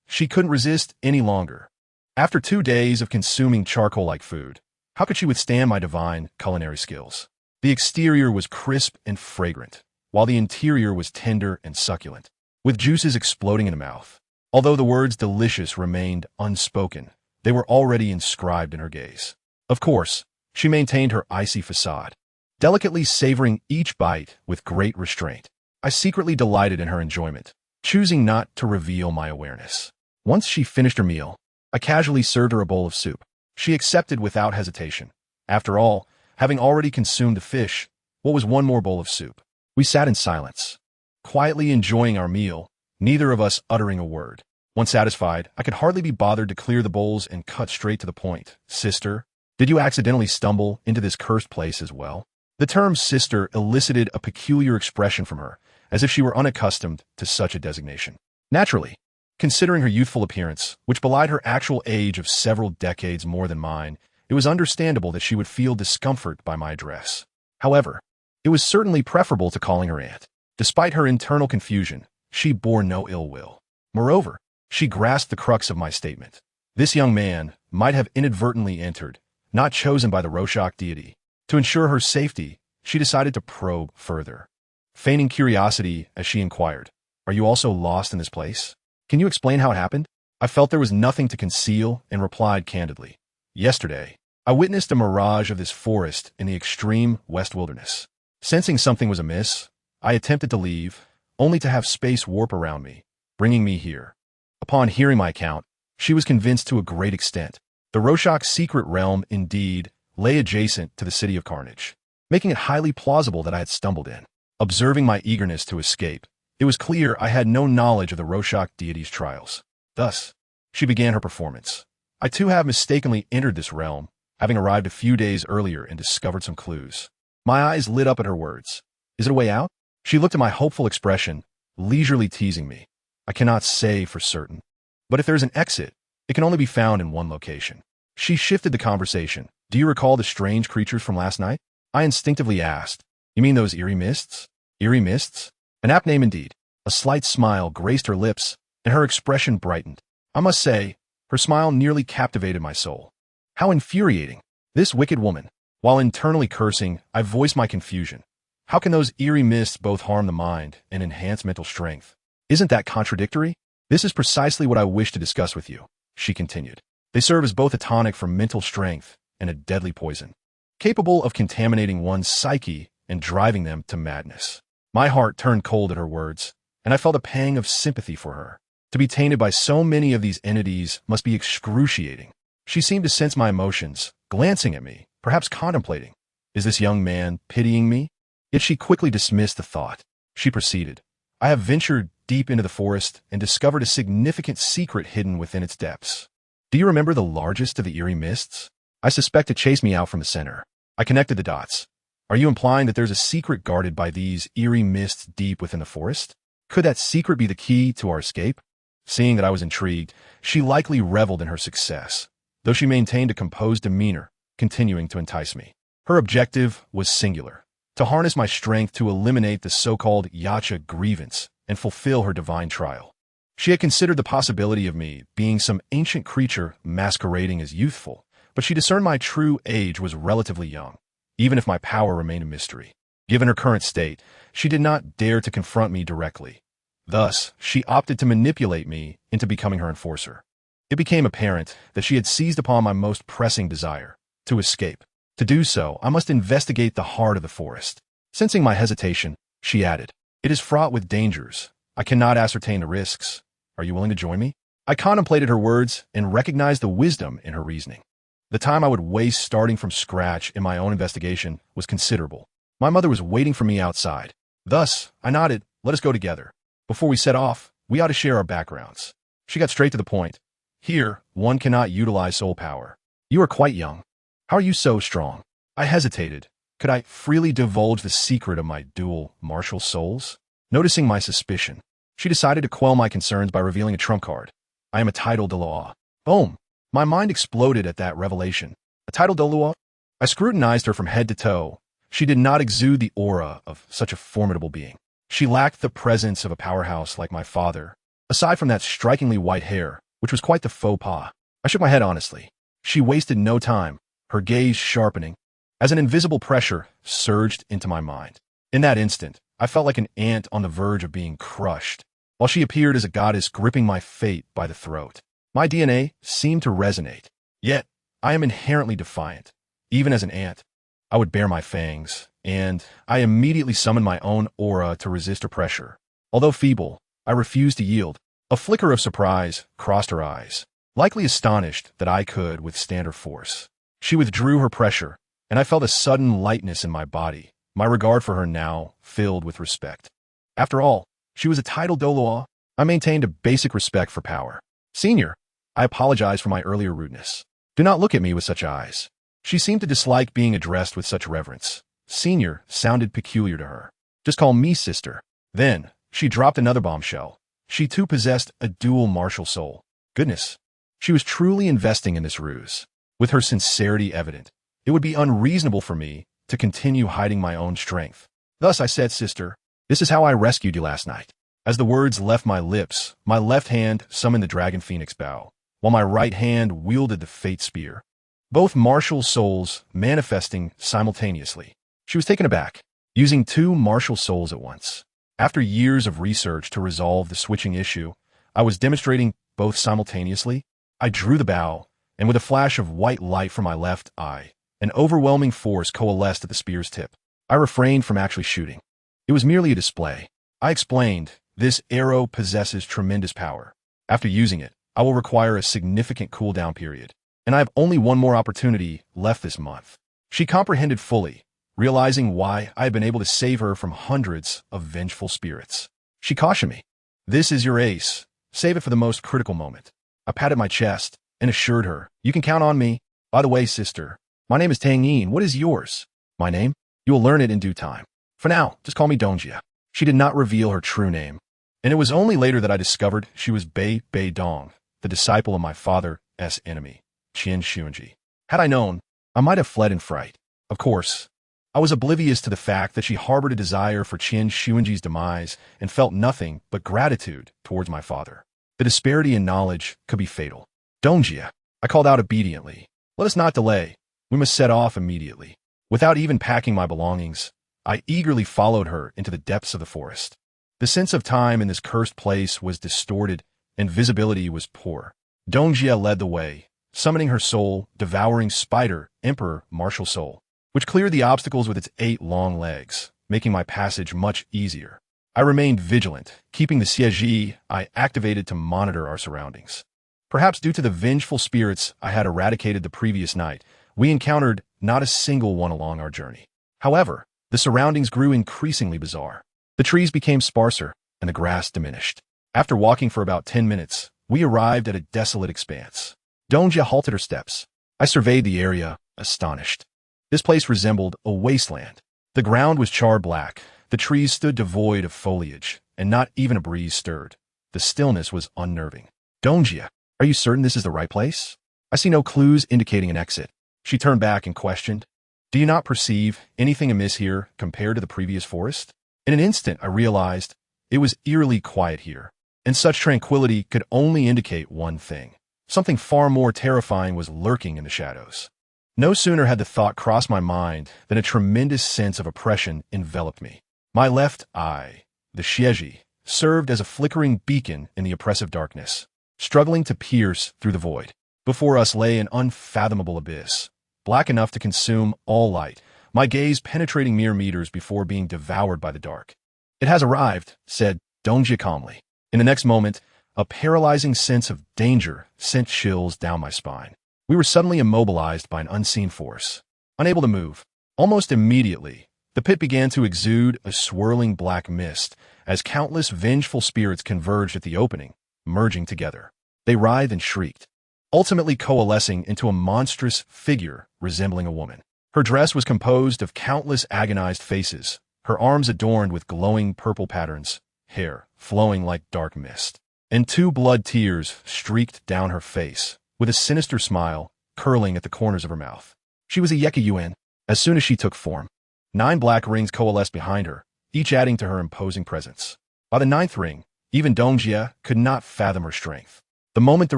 She couldn't resist any longer. After 2 days of consuming charcoal-like food, how could she withstand my divine culinary skills? The exterior was crisp and fragrant, while the interior was tender and succulent, with juices exploding in the mouth. Although the words delicious remained unspoken, they were already inscribed in her gaze. Of course, she maintained her icy facade, delicately savoring each bite with great restraint. I secretly delighted in her enjoyment, choosing not to reveal my awareness. Once she finished her meal, I casually served her a bowl of soup. She accepted without hesitation. After all, having already consumed the fish, what was one more bowl of soup? We sat in silence, quietly enjoying our meal, neither of us uttering a word. Once satisfied, I could hardly be bothered to clear the bowls and cut straight to the point. "Sister, did you accidentally stumble into this cursed place as well?" The term sister elicited a peculiar expression from her, as if she were unaccustomed to such a designation. Naturally, considering her youthful appearance, which belied her actual age of several decades more than mine, it was understandable that she would feel discomfort by my address. However, it was certainly preferable to calling her aunt. Despite her internal confusion, she bore no ill will. Moreover, she grasped the crux of my statement. This young man might have inadvertently entered, not chosen by the Roshak deity. To ensure her safety, she decided to probe further. Feigning curiosity as she inquired, "Are you also lost in this place? Can you explain how it happened?" I felt there was nothing to conceal and replied candidly. "Yesterday, I witnessed a mirage of this forest in the extreme West Wilderness. Sensing something was amiss, I attempted to leave, only to have space warp around me, bringing me here." Upon hearing my account, she was convinced to a great extent. The Roshak's secret realm, indeed, lay adjacent to the City of Carnage, making it highly plausible that I had stumbled in. Observing my eagerness to escape, it was clear I had no knowledge of the Roshak deity's trials. Thus, she began her performance. "I too have mistakenly entered this realm, having arrived a few days earlier and discovered some clues. My eyes lit up at her words. Is it a way out? She looked at my hopeful expression, leisurely teasing me. I cannot say for certain. But if there's an exit, it can only be found in one location. She shifted the conversation. Do you recall the strange creatures from last night? I instinctively asked. You mean those eerie mists? Eerie mists? An apt name indeed. A slight smile graced her lips, and her expression brightened. I must say, her smile nearly captivated my soul. How infuriating. This wicked woman. While internally cursing, I voiced my confusion. How can those eerie mists both harm the mind and enhance mental strength? Isn't that contradictory? This is precisely what I wish to discuss with you, she continued. They serve as both a tonic for mental strength and a deadly poison, capable of contaminating one's psyche and driving them to madness. My heart turned cold at her words, and I felt a pang of sympathy for her. To be tainted by so many of these entities must be excruciating. She seemed to sense my emotions, glancing at me, perhaps contemplating. Is this young man pitying me? Yet she quickly dismissed the thought. She proceeded. I have ventured deep into the forest and discovered a significant secret hidden within its depths. Do you remember the largest of the eerie mists? I suspect it chased me out from the center. I connected the dots. Are you implying that there's a secret guarded by these eerie mists deep within the forest? Could that secret be the key to our escape? Seeing that I was intrigued, she likely reveled in her success, though she maintained a composed demeanor, continuing to entice me. Her objective was singular: to harness my strength to eliminate the so-called Yacha grievance and fulfill her divine trial. She had considered the possibility of me being some ancient creature masquerading as youthful, but she discerned my true age was relatively young, even if my power remained a mystery. Given her current state, she did not dare to confront me directly. Thus, she opted to manipulate me into becoming her enforcer. It became apparent that she had seized upon my most pressing desire: to escape. To do so, I must investigate the heart of the forest. Sensing my hesitation, she added, It is fraught with dangers. I cannot ascertain the risks. Are you willing to join me? I contemplated her words and recognized the wisdom in her reasoning. The time I would waste starting from scratch in my own investigation was considerable. My mother was waiting for me outside. Thus, I nodded. Let us go together. Before we set off, we ought to share our backgrounds. She got straight to the point. Here, one cannot utilize soul power. You are quite young. How are you so strong? I hesitated. Could I freely divulge the secret of my dual martial souls? Noticing my suspicion, she decided to quell my concerns by revealing a trump card. I am a title Douluo. Boom! My mind exploded at that revelation. A title Douluo? I scrutinized her from head to toe. She did not exude the aura of such a formidable being. She lacked the presence of a powerhouse like my father, aside from that strikingly white hair, which was quite the faux pas. I shook my head honestly. She wasted no time, her gaze sharpening, as an invisible pressure surged into my mind. In that instant, I felt like an ant on the verge of being crushed, while she appeared as a goddess gripping my fate by the throat. My DNA seemed to resonate. Yet, I am inherently defiant. Even as an ant, I would bare my fangs, and I immediately summoned my own aura to resist her pressure. Although feeble, I refused to yield. A flicker of surprise crossed her eyes, likely astonished that I could withstand her force. She withdrew her pressure, and I felt a sudden lightness in my body, my regard for her now filled with respect. After all, she was a title Douluo. I maintained a basic respect for power. Senior, I apologize for my earlier rudeness. Do not look at me with such eyes. She seemed to dislike being addressed with such reverence. Senior sounded peculiar to her. Just call me sister. Then, she dropped another bombshell. She too possessed a dual martial soul. Goodness, she was truly investing in this ruse. With her sincerity evident, it would be unreasonable for me to continue hiding my own strength. Thus I said, Sister, this is how I rescued you last night. As the words left my lips, my left hand summoned the Dragon Phoenix bow, while my right hand wielded the Fate Spear. Both martial souls manifesting simultaneously. She was taken aback, using two martial souls at once. After years of research to resolve the switching issue, I was demonstrating both simultaneously. I drew the bow, and with a flash of white light from my left eye, an overwhelming force coalesced at the spear's tip. I refrained from actually shooting. It was merely a display. I explained, this arrow possesses tremendous power. After using it, I will require a significant cooldown period, and I have only one more opportunity left this month. She comprehended fully, realizing why I had been able to save her from hundreds of vengeful spirits. She cautioned me. This is your ace. Save it for the most critical moment. I patted my chest and assured her, you can count on me. By the way, sister, My name is Tang Yin. What is yours? My name? You will learn it in due time. For now, just call me Dongjia. She did not reveal her true name, and it was only later that I discovered she was Bei Dong, the disciple of my father's enemy, Qian Xuanji. Had I known, I might have fled in fright. Of course, I was oblivious to the fact that she harbored a desire for Qian Xuanji's demise and felt nothing but gratitude towards my father. The disparity in knowledge could be fatal. Dongjia, I called out obediently. Let us not delay. We must set off immediately. Without even packing my belongings, I eagerly followed her into the depths of the forest. The sense of time in this cursed place was distorted and visibility was poor. Dongjia led the way, summoning her soul, devouring spider, emperor, martial soul, which cleared the obstacles with its 8 long legs, making my passage much easier. I remained vigilant, keeping the siege I activated to monitor our surroundings. Perhaps due to the vengeful spirits I had eradicated the previous night, we encountered not a single one along our journey. However, the surroundings grew increasingly bizarre. The trees became sparser, and the grass diminished. After walking for about 10 minutes, we arrived at a desolate expanse. Dongjia halted her steps. I surveyed the area, astonished. This place resembled a wasteland. The ground was charred black, the trees stood devoid of foliage, and not even a breeze stirred. The stillness was unnerving. Dongjia, are you certain this is the right place? I see no clues indicating an exit. She turned back and questioned, Do you not perceive anything amiss here compared to the previous forest? In an instant, I realized it was eerily quiet here, and such tranquility could only indicate one thing. Something far more terrifying was lurking in the shadows. No sooner had the thought crossed my mind than a tremendous sense of oppression enveloped me. My left eye, the Xieji, served as a flickering beacon in the oppressive darkness, struggling to pierce through the void. Before us lay an unfathomable abyss, black enough to consume all light, my gaze penetrating mere meters before being devoured by the dark. It has arrived, said Dongjia calmly. In the next moment, a paralyzing sense of danger sent chills down my spine. We were suddenly immobilized by an unseen force. Unable to move, almost immediately, the pit began to exude a swirling black mist as countless vengeful spirits converged at the opening, merging together. They writhed and shrieked, ultimately coalescing into a monstrous figure resembling a woman. Her dress was composed of countless agonized faces, her arms adorned with glowing purple patterns, hair flowing like dark mist, and 2 blood tears streaked down her face, with a sinister smile curling at the corners of her mouth. She was a Yeke Yuan. As soon as she took form, 9 black rings coalesced behind her, each adding to her imposing presence. By the 9th ring, even Dongjia could not fathom her strength. The moment the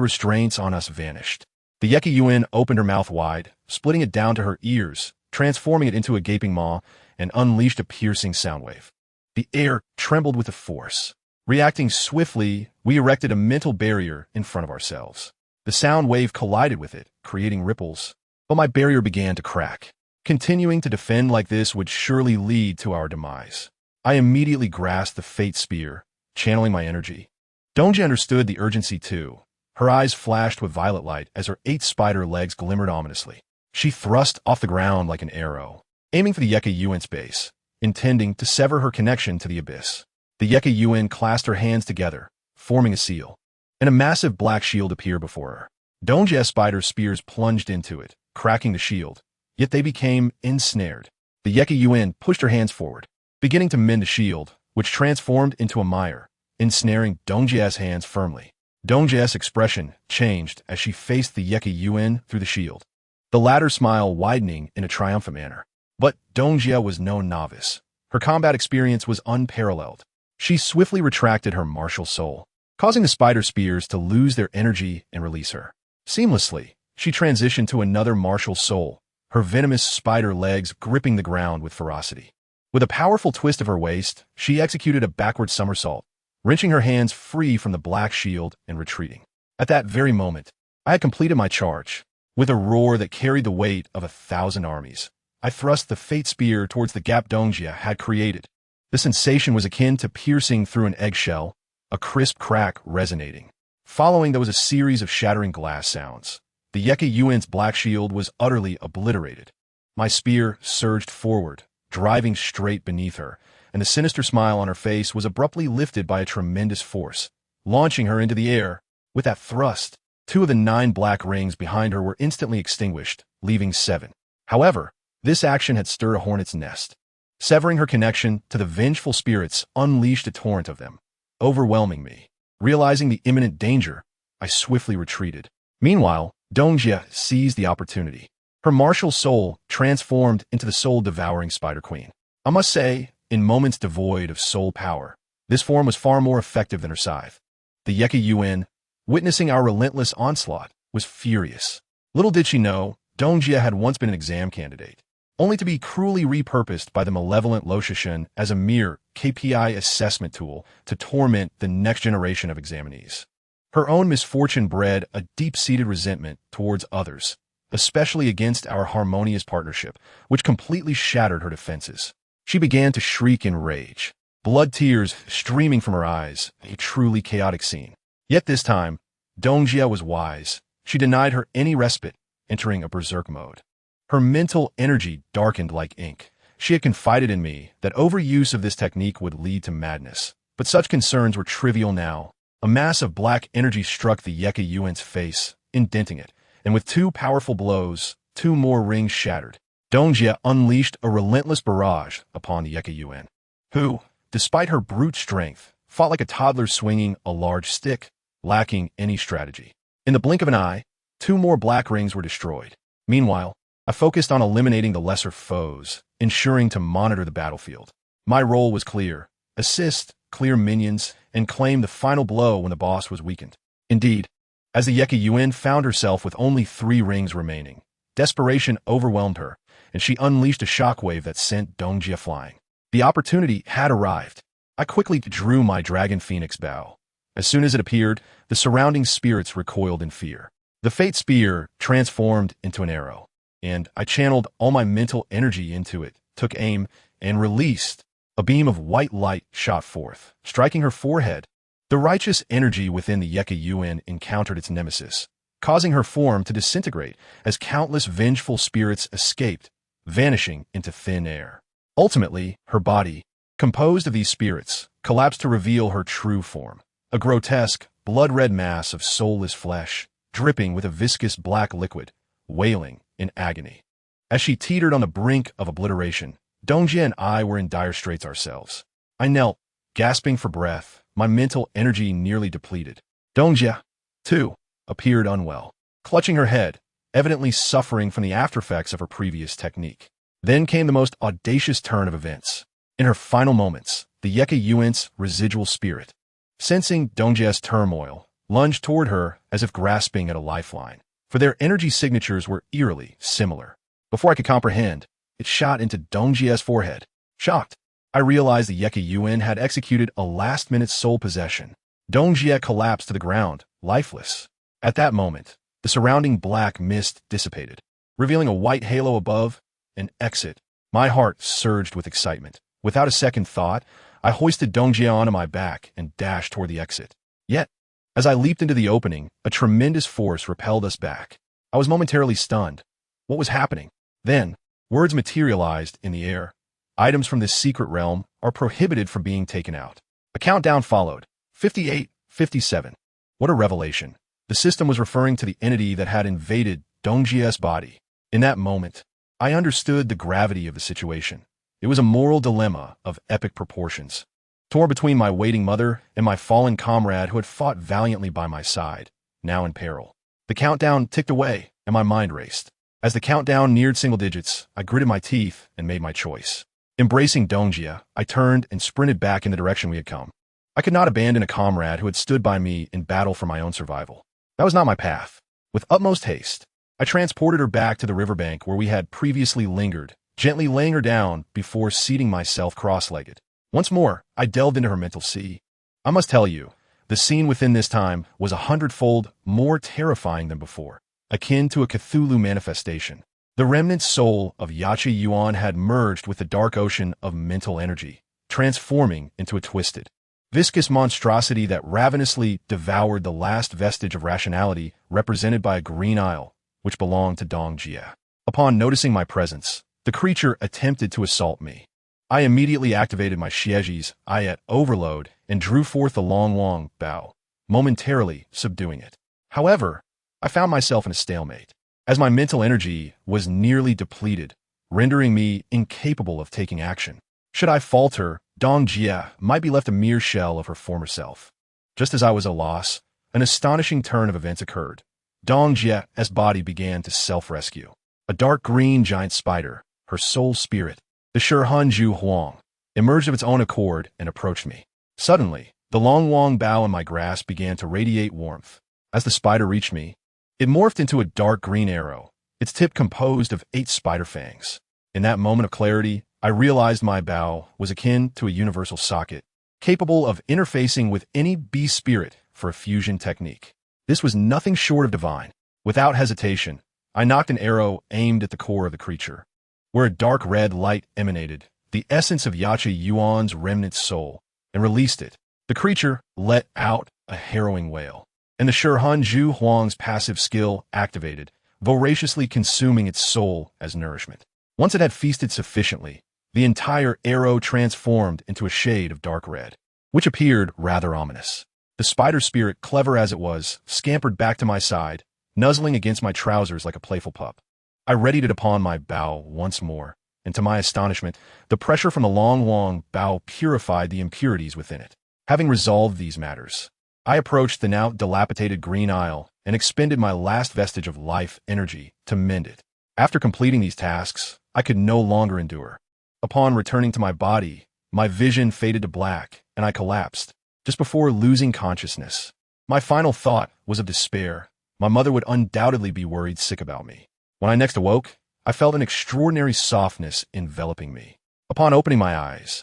restraints on us vanished, the Yeke Yuan opened her mouth wide, splitting it down to her ears, transforming it into a gaping maw, and unleashed a piercing sound wave. The air trembled with the force. Reacting swiftly, we erected a mental barrier in front of ourselves. The sound wave collided with it, creating ripples, but my barrier began to crack. Continuing to defend like this would surely lead to our demise. I immediately grasped the fate spear, channeling my energy. Dongjia understood the urgency too. Her eyes flashed with violet light as her 8 spider legs glimmered ominously. She thrust off the ground like an arrow, aiming for the Yeke Yuan's base, intending to sever her connection to the abyss. The Yeke Yuan clasped her hands together, forming a seal, and a massive black shield appeared before her. Dongjia's spider spears plunged into it, cracking the shield, yet they became ensnared. The Yeke Yuan pushed her hands forward, beginning to mend the shield, which transformed into a mire, ensnaring Dongjia's hands firmly. Dongjia's expression changed as she faced the Yeke Yuan through the shield, the latter's smile widening in a triumphant manner. But Dongjia was no novice. Her combat experience was unparalleled. She swiftly retracted her martial soul, causing the spider spears to lose their energy and release her. Seamlessly, she transitioned to another martial soul, her venomous spider legs gripping the ground with ferocity. With a powerful twist of her waist, she executed a backward somersault, wrenching her hands free from the black shield and retreating. At that very moment, I had completed my charge. With a roar that carried the weight of 1,000 armies, I thrust the fate spear towards the gap Dongjia had created. The sensation was akin to piercing through an eggshell, a crisp crack resonating. Following, there was a series of shattering glass sounds. The Yeke Yuan's black shield was utterly obliterated. My spear surged forward, driving straight beneath her, and the sinister smile on her face was abruptly lifted by a tremendous force, launching her into the air. With that thrust, 2 of the 9 black rings behind her were instantly extinguished, leaving 7. However, this action had stirred a hornet's nest. Severing her connection to the vengeful spirits unleashed a torrent of them, overwhelming me. Realizing the imminent danger, I swiftly retreated. Meanwhile, Dongjie seized the opportunity. Her martial soul transformed into the soul-devouring Spider Queen. I must say, in moments devoid of soul power, this form was far more effective than her scythe. The Yeke Yuan, witnessing our relentless onslaught, was furious. Little did she know, Dongjie had once been an exam candidate, only to be cruelly repurposed by the malevolent Luoshashen as a mere KPI assessment tool to torment the next generation of examinees. Her own misfortune bred a deep-seated resentment towards others, especially against our harmonious partnership, which completely shattered her defenses. She began to shriek in rage, blood tears streaming from her eyes, a truly chaotic scene. Yet this time, Dongjie was wise. She denied her any respite, entering a berserk mode. Her mental energy darkened like ink. She had confided in me that overuse of this technique would lead to madness. But such concerns were trivial now. A mass of black energy struck the Yeke Yuan's face, indenting it, and with two powerful blows, two more rings shattered. Dongjie unleashed a relentless barrage upon the Yeke Yuan, who, despite her brute strength, fought like a toddler swinging a large stick, lacking any strategy. In the blink of an eye, two more black rings were destroyed. Meanwhile, I focused on eliminating the lesser foes, ensuring to monitor the battlefield. My role was clear: assist, clear minions, and claim the final blow when the boss was weakened. Indeed, as the Yeke Yuan found herself with only 3 rings remaining, desperation overwhelmed her, and she unleashed a shockwave that sent Dongjie flying. The opportunity had arrived. I quickly drew my Dragon Phoenix bow. As soon as it appeared, the surrounding spirits recoiled in fear. The Fate Spear transformed into an arrow, and I channeled all my mental energy into it, took aim, and released. A beam of white light shot forth, striking her forehead. The righteous energy within the Yeke Yuan encountered its nemesis, causing her form to disintegrate as countless vengeful spirits escaped, vanishing into thin air. Ultimately, her body, composed of these spirits, collapsed to reveal her true form, a grotesque, blood-red mass of soulless flesh, dripping with a viscous black liquid, wailing in agony. As she teetered on the brink of obliteration, Dongjie and I were in dire straits ourselves. I knelt, gasping for breath, my mental energy nearly depleted. Dongjie, too, appeared unwell, clutching her head, evidently suffering from the aftereffects of her previous technique. Then came the most audacious turn of events. In her final moments, the Yeke Yuan's residual spirit, sensing Dongjie's turmoil, lunged toward her as if grasping at a lifeline, for their energy signatures were eerily similar. Before I could comprehend, it shot into Dongjie's forehead. Shocked, I realized the Yeke Yuan had executed a last-minute soul possession. Dongjie collapsed to the ground, lifeless. At that moment, the surrounding black mist dissipated, revealing a white halo above, an exit. My heart surged with excitement. Without a second thought, I hoisted Dongjie onto my back and dashed toward the exit. Yet, as I leaped into the opening, a tremendous force repelled us back. I was momentarily stunned. What was happening? Then, words materialized in the air. Items from this secret realm are prohibited from being taken out. A countdown followed. 58, 57. What a revelation. The system was referring to the entity that had invaded Dongjie's body. In that moment, I understood the gravity of the situation. It was a moral dilemma of epic proportions. Torn between my waiting mother and my fallen comrade who had fought valiantly by my side, now in peril. The countdown ticked away, and my mind raced. As the countdown neared single digits, I gritted my teeth and made my choice. Embracing Dongjie, I turned and sprinted back in the direction we had come. I could not abandon a comrade who had stood by me in battle for my own survival. That was not my path. With utmost haste, I transported her back to the riverbank where we had previously lingered, gently laying her down before seating myself cross-legged. Once more, I delved into her mental sea. I must tell you, the scene within this time was 100-fold more terrifying than before, akin to a Cthulhu manifestation. The remnant soul of Yachi Yuan had merged with the dark ocean of mental energy, transforming into a twisted, viscous monstrosity that ravenously devoured the last vestige of rationality represented by a green isle, which belonged to Dongjie. Upon noticing my presence, the creature attempted to assault me. I immediately activated my Xieji's Ayat overload and drew forth the long bow, momentarily subduing it. However, I found myself in a stalemate. as my mental energy was nearly depleted, rendering me incapable of taking action. Should I falter, Dong Jia might be left a mere shell of her former self. Just as I was at a loss, an astonishing turn of events occurred. Dong Jia's body began to self-rescue. A dark green giant spider, her soul spirit, the Shihunju Huang, emerged of its own accord and approached me. Suddenly, the long Wang bow in my grasp began to radiate warmth. As the spider reached me, it morphed into a dark green arrow, its tip composed of 8 spider fangs. In that moment of clarity, I realized my bow was akin to a universal socket, capable of interfacing with any beast spirit for a fusion technique. This was nothing short of divine. Without hesitation, I knocked an arrow aimed at the core of the creature. Where a dark red light emanated, the essence of Yachi Yuan's remnant soul, and released it. The creature let out a harrowing wail, and the Shihunju Huang's passive skill activated, voraciously consuming its soul as nourishment. Once it had feasted sufficiently, the entire arrow transformed into a shade of dark red, which appeared rather ominous. The spider spirit, clever as it was, scampered back to my side, nuzzling against my trousers like a playful pup. I readied it upon my bow once more, and to my astonishment, the pressure from the long Wang bow purified the impurities within it. Having resolved these matters, I approached the now dilapidated green isle and expended my last vestige of life energy to mend it. After completing these tasks, I could no longer endure. Upon returning to my body, my vision faded to black, and I collapsed, just before losing consciousness. My final thought was of despair. My mother would undoubtedly be worried sick about me. When I next awoke, I felt an extraordinary softness enveloping me. Upon opening my eyes,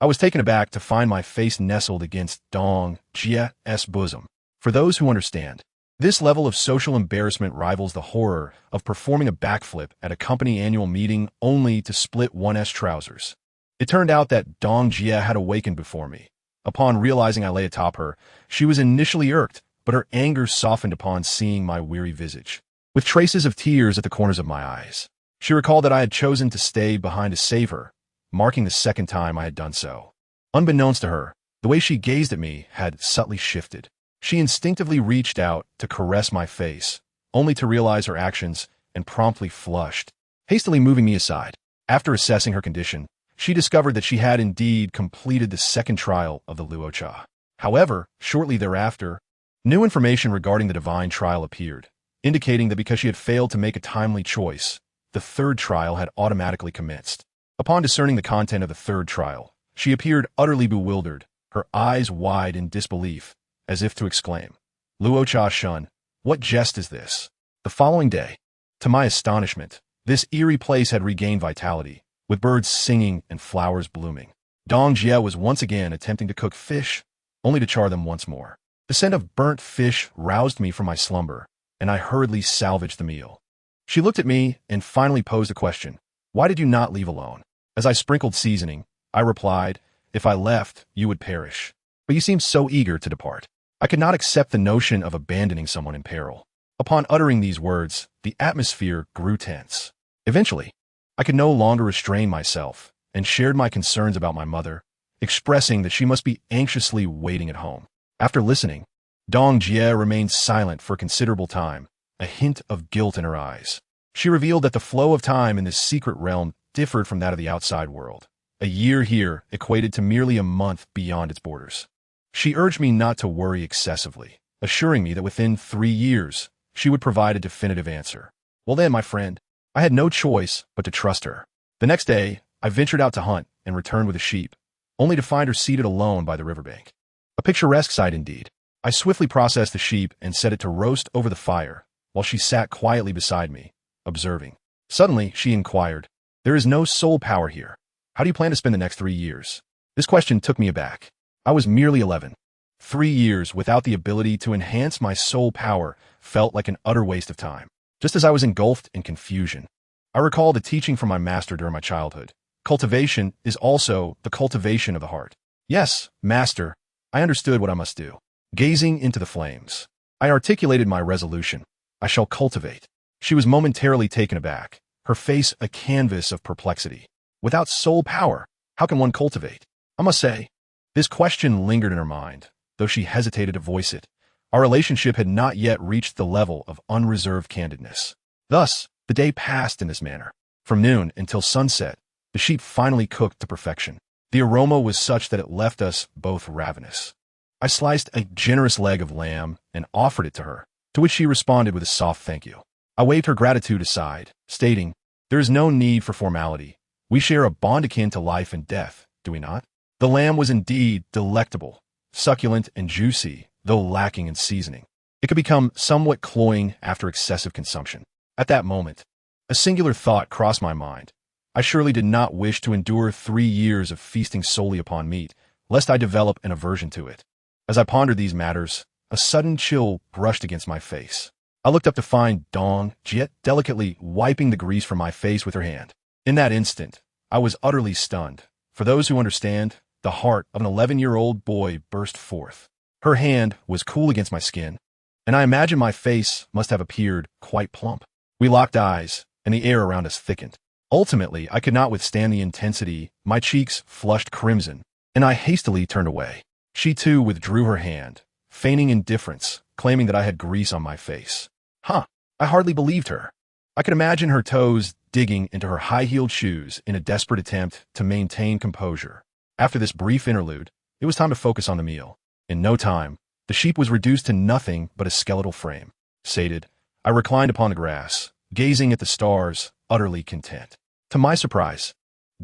I was taken aback to find my face nestled against Dong Jia's bosom. For those who understand, this level of social embarrassment rivals the horror of performing a backflip at a company annual meeting only to split one's trousers. It turned out that Dong Jia had awakened before me. Upon realizing I lay atop her, she was initially irked, but her anger softened upon seeing my weary visage, with traces of tears at the corners of my eyes. She recalled that I had chosen to stay behind to save her, marking the second time I had done so. Unbeknownst to her, the way she gazed at me had subtly shifted. She instinctively reached out to caress my face, only to realize her actions and promptly flushed, hastily moving me aside. After assessing her condition, she discovered that she had indeed completed the second trial of the Luocha. However, shortly thereafter, new information regarding the divine trial appeared, indicating that because she had failed to make a timely choice, the third trial had automatically commenced. Upon discerning the content of the third trial, she appeared utterly bewildered, her eyes wide in disbelief, as if to exclaim, "Luocha Shun, what jest is this?" The following day, to my astonishment, this eerie place had regained vitality, with birds singing and flowers blooming. Dong Jia was once again attempting to cook fish, only to char them once more. The scent of burnt fish roused me from my slumber, and I hurriedly salvaged the meal. She looked at me and finally posed a question. "Why did you not leave alone?" As I sprinkled seasoning, I replied, "If I left, you would perish. But you seemed so eager to depart." I could not accept the notion of abandoning someone in peril. Upon uttering these words, the atmosphere grew tense. Eventually, I could no longer restrain myself and shared my concerns about my mother, expressing that she must be anxiously waiting at home. After listening, Dong Jia remained silent for a considerable time, a hint of guilt in her eyes. She revealed that the flow of time in this secret realm differed from that of the outside world. A year here equated to merely a month beyond its borders. She urged me not to worry excessively, assuring me that within 3 years, she would provide a definitive answer. Well then, my friend, I had no choice but to trust her. The next day, I ventured out to hunt and returned with a sheep, only to find her seated alone by the riverbank. A picturesque sight indeed. I swiftly processed the sheep and set it to roast over the fire, while she sat quietly beside me, observing. Suddenly, she inquired, "There is no soul power here. How do you plan to spend the next 3 years?" This question took me aback. I was merely 11. 3 years without the ability to enhance my soul power felt like an utter waste of time. Just as I was engulfed in confusion, I recalled a teaching from my master during my childhood. Cultivation is also the cultivation of the heart. Yes, master, I understood what I must do. Gazing into the flames, I articulated my resolution. I shall cultivate. She was momentarily taken aback, her face a canvas of perplexity. Without soul power, how can one cultivate? I must say, this question lingered in her mind, though she hesitated to voice it. Our relationship had not yet reached the level of unreserved candidness. Thus, the day passed in this manner. From noon until sunset, the sheep finally cooked to perfection. The aroma was such that it left us both ravenous. I sliced a generous leg of lamb and offered it to her, to which she responded with a soft thank you. I waved her gratitude aside, stating, "There is no need for formality. We share a bond akin to life and death, do we not?" The lamb was indeed delectable, succulent and juicy, though lacking in seasoning. It could become somewhat cloying after excessive consumption. At that moment, a singular thought crossed my mind. I surely did not wish to endure 3 years of feasting solely upon meat, lest I develop an aversion to it. As I pondered these matters, a sudden chill brushed against my face. I looked up to find Dong Jiet delicately wiping the grease from my face with her hand. In that instant, I was utterly stunned. For those who understand, the heart of an 11-year-old boy burst forth. Her hand was cool against my skin, and I imagine my face must have appeared quite plump. We locked eyes, and the air around us thickened. Ultimately, I could not withstand the intensity. My cheeks flushed crimson, and I hastily turned away. She too withdrew her hand, feigning indifference, claiming that I had grease on my face. I hardly believed her. I could imagine her toes digging into her high-heeled shoes in a desperate attempt to maintain composure. After this brief interlude, it was time to focus on the meal. In no time, the sheep was reduced to nothing but a skeletal frame. Sated, I reclined upon the grass, gazing at the stars, utterly content. To my surprise,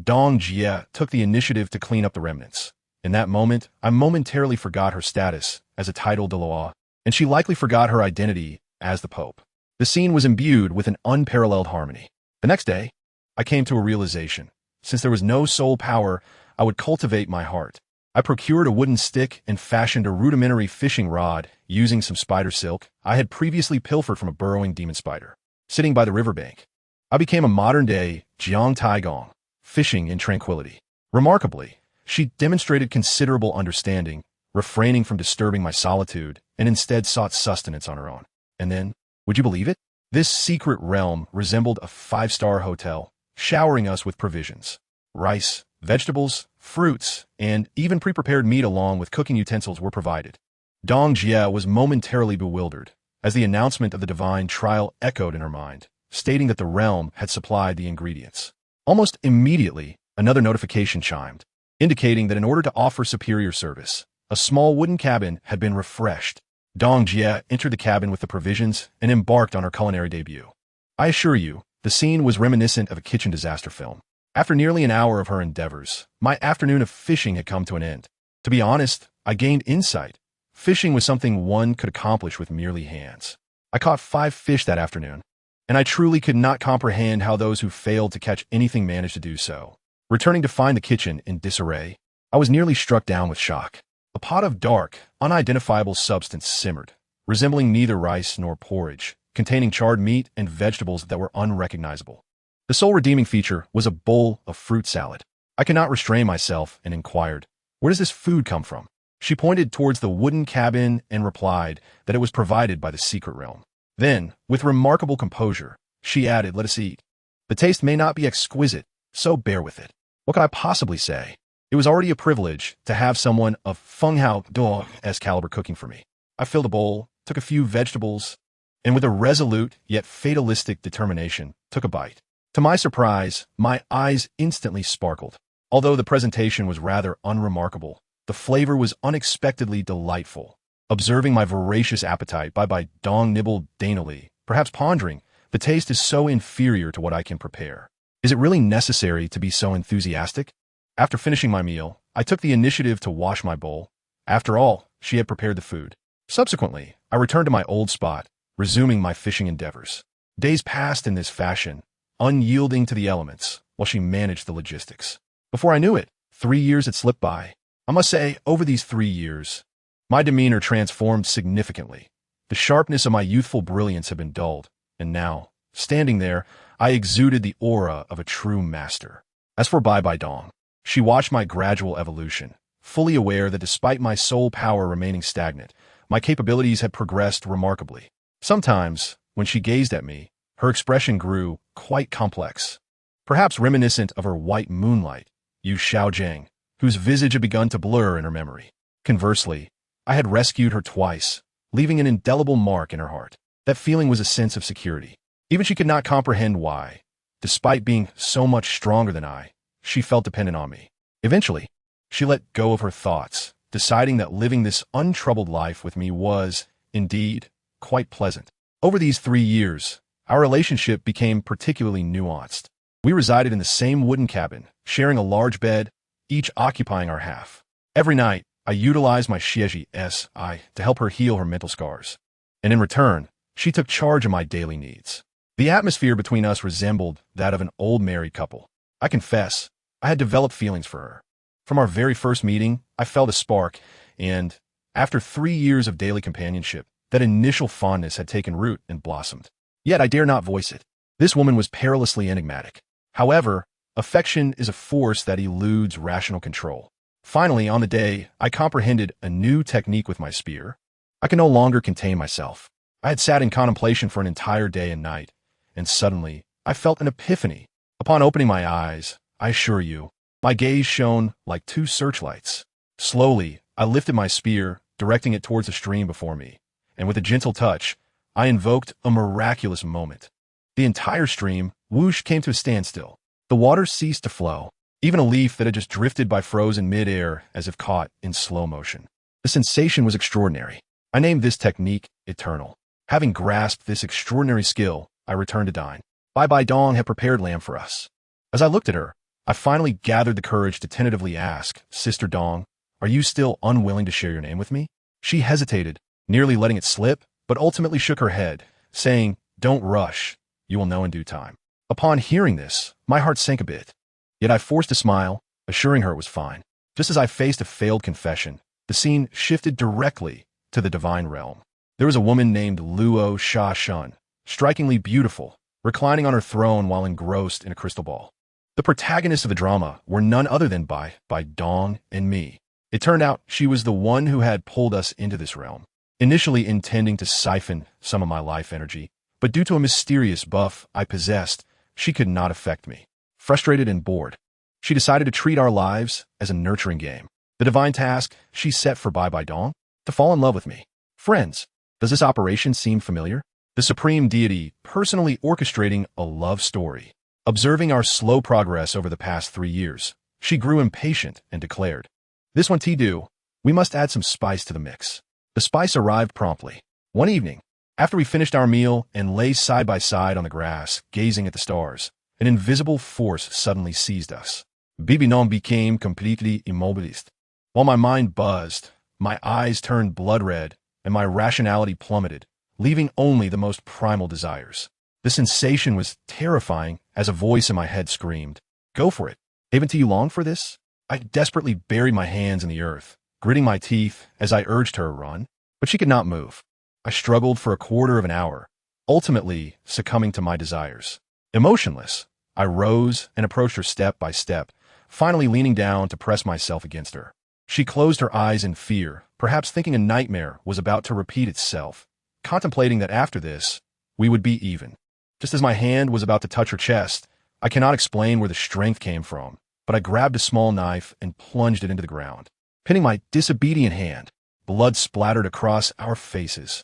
Dong Jie took the initiative to clean up the remnants. In that moment, I momentarily forgot her status as a titled Douluo, and she likely forgot her identity as the Pope. The scene was imbued with an unparalleled harmony. The next day, I came to a realization. Since there was no soul power, I would cultivate my heart. I procured a wooden stick and fashioned a rudimentary fishing rod using some spider silk I had previously pilfered from a burrowing demon spider. Sitting by the riverbank, I became a modern-day Jiang Taigong, fishing in tranquility. Remarkably, she demonstrated considerable understanding, refraining from disturbing my solitude, and instead sought sustenance on her own. And then, would you believe it? This secret realm resembled a 5-star hotel, showering us with provisions. Rice, vegetables, fruits, and even pre-prepared meat along with cooking utensils were provided. Dong Jie was momentarily bewildered as the announcement of the divine trial echoed in her mind, stating that the realm had supplied the ingredients. Almost immediately, another notification chimed, indicating that in order to offer superior service, a small wooden cabin had been refreshed. Dong Jie entered the cabin with the provisions and embarked on her culinary debut. I assure you, the scene was reminiscent of a kitchen disaster film. After nearly an hour of her endeavors, my afternoon of fishing had come to an end. To be honest, I gained insight. Fishing was something one could accomplish with merely hands. I caught 5 fish that afternoon, and I truly could not comprehend how those who failed to catch anything managed to do so. Returning to find the kitchen in disarray, I was nearly struck down with shock. A pot of dark, unidentifiable substance simmered, resembling neither rice nor porridge, containing charred meat and vegetables that were unrecognizable. The sole redeeming feature was a bowl of fruit salad. I could not restrain myself and inquired, "Where does this food come from?" She pointed towards the wooden cabin and replied that it was provided by the secret realm. Then, with remarkable composure, she added, "Let us eat. The taste may not be exquisite, so bear with it." What could I possibly say? It was already a privilege to have someone of Feng Hao Duo's caliber cooking for me. I filled a bowl, took a few vegetables, and with a resolute yet fatalistic determination, took a bite. To my surprise, my eyes instantly sparkled. Although the presentation was rather unremarkable, the flavor was unexpectedly delightful. Observing my voracious appetite, Bai Dong nibbled daintily, perhaps pondering, the taste is so inferior to what I can prepare. Is it really necessary to be so enthusiastic? After finishing my meal, I took the initiative to wash my bowl. After all, she had prepared the food. Subsequently, I returned to my old spot, resuming my fishing endeavors. Days passed in this fashion, unyielding to the elements, while she managed the logistics. Before I knew it, 3 years had slipped by. I must say, over these 3 years, my demeanor transformed significantly. The sharpness of my youthful brilliance had been dulled, and now, standing there, I exuded the aura of a true master. As for Bai Dong, she watched my gradual evolution, fully aware that despite my soul power remaining stagnant, my capabilities had progressed remarkably. Sometimes, when she gazed at me, her expression grew quite complex, perhaps reminiscent of her white moonlight, Yu Xiaojiang, whose visage had begun to blur in her memory. Conversely, I had rescued her twice, leaving an indelible mark in her heart. That feeling was a sense of security. Even she could not comprehend why, despite being so much stronger than I, she felt dependent on me. Eventually, she let go of her thoughts, deciding that living this untroubled life with me was, indeed, quite pleasant. Over these 3 years, our relationship became particularly nuanced. We resided in the same wooden cabin, sharing a large bed, each occupying our half. Every night, I utilized my Shieji Si to help her heal her mental scars. And in return, she took charge of my daily needs. The atmosphere between us resembled that of an old married couple. I confess, I had developed feelings for her. From our very first meeting, I felt a spark, and after 3 years of daily companionship, that initial fondness had taken root and blossomed. Yet I dare not voice it. This woman was perilously enigmatic. However, affection is a force that eludes rational control. Finally, on the day, I comprehended a new technique with my spear. I could no longer contain myself. I had sat in contemplation for an entire day and night, and suddenly, I felt an epiphany. Upon opening my eyes, I assure you, my gaze shone like 2 searchlights. Slowly, I lifted my spear, directing it towards the stream before me, and with a gentle touch, I invoked a miraculous moment. The entire stream, whoosh, came to a standstill. The water ceased to flow. Even a leaf that had just drifted by froze in midair as if caught in slow motion. The sensation was extraordinary. I named this technique Eternal. Having grasped this extraordinary skill, I returned to dine. Bai Dong had prepared lamb for us. As I looked at her, I finally gathered the courage to tentatively ask, Sister Dong, are you still unwilling to share your name with me? She hesitated, nearly letting it slip, but ultimately shook her head, saying, don't rush, you will know in due time. Upon hearing this, my heart sank a bit. Yet I forced a smile, assuring her it was fine. Just as I faced a failed confession, the scene shifted directly to the divine realm. There was a woman named Luo Sha Shun, strikingly beautiful, reclining on her throne while engrossed in a crystal ball. The protagonists of the drama were none other than Bai Dong and me. It turned out she was the one who had pulled us into this realm, initially intending to siphon some of my life energy, but due to a mysterious buff I possessed, she could not affect me. Frustrated and bored, she decided to treat our lives as a nurturing game. The divine task she set for Bai Dong? To fall in love with me. Friends, does this operation seem familiar? The supreme deity personally orchestrating a love story. Observing our slow progress over the past 3 years, she grew impatient and declared, this one do, we must add some spice to the mix. The spice arrived promptly. One evening, after we finished our meal and lay side by side on the grass, gazing at the stars, an invisible force suddenly seized us. Bibinon became completely immobilized. While my mind buzzed, my eyes turned blood red, and my rationality plummeted, leaving only the most primal desires. The sensation was terrifying as a voice in my head screamed, go for it. Haven't you longed for this? I desperately buried my hands in the earth, gritting my teeth as I urged her to run, but she could not move. I struggled for a quarter of an hour, ultimately succumbing to my desires. Emotionless, I rose and approached her step by step, finally leaning down to press myself against her. She closed her eyes in fear, perhaps thinking a nightmare was about to repeat itself, contemplating that after this, we would be even. Just as my hand was about to touch her chest, I cannot explain where the strength came from, but I grabbed a small knife and plunged it into the ground. Pinning my disobedient hand, blood splattered across our faces.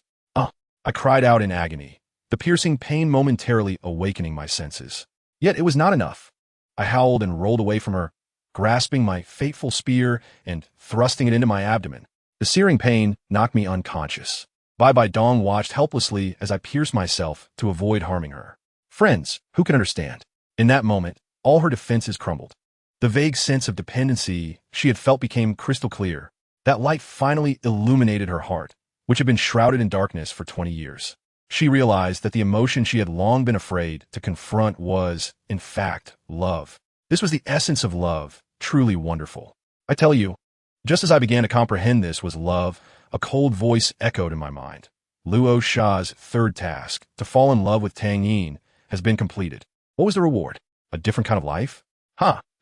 I cried out in agony, the piercing pain momentarily awakening my senses. Yet it was not enough. I howled and rolled away from her, grasping my fateful spear and thrusting it into my abdomen. The searing pain knocked me unconscious. Bai Dong watched helplessly as I pierced myself to avoid harming her. Friends, who can understand? In that moment, all her defenses crumbled. The vague sense of dependency she had felt became crystal clear. That light finally illuminated her heart, which had been shrouded in darkness for 20 years. She realized that the emotion she had long been afraid to confront was, in fact, love. This was the essence of love, truly wonderful. I tell you, just as I began to comprehend this was love, a cold voice echoed in my mind. Luo Sha's third task, to fall in love with Tang Yin, has been completed. What was the reward? A different kind of life?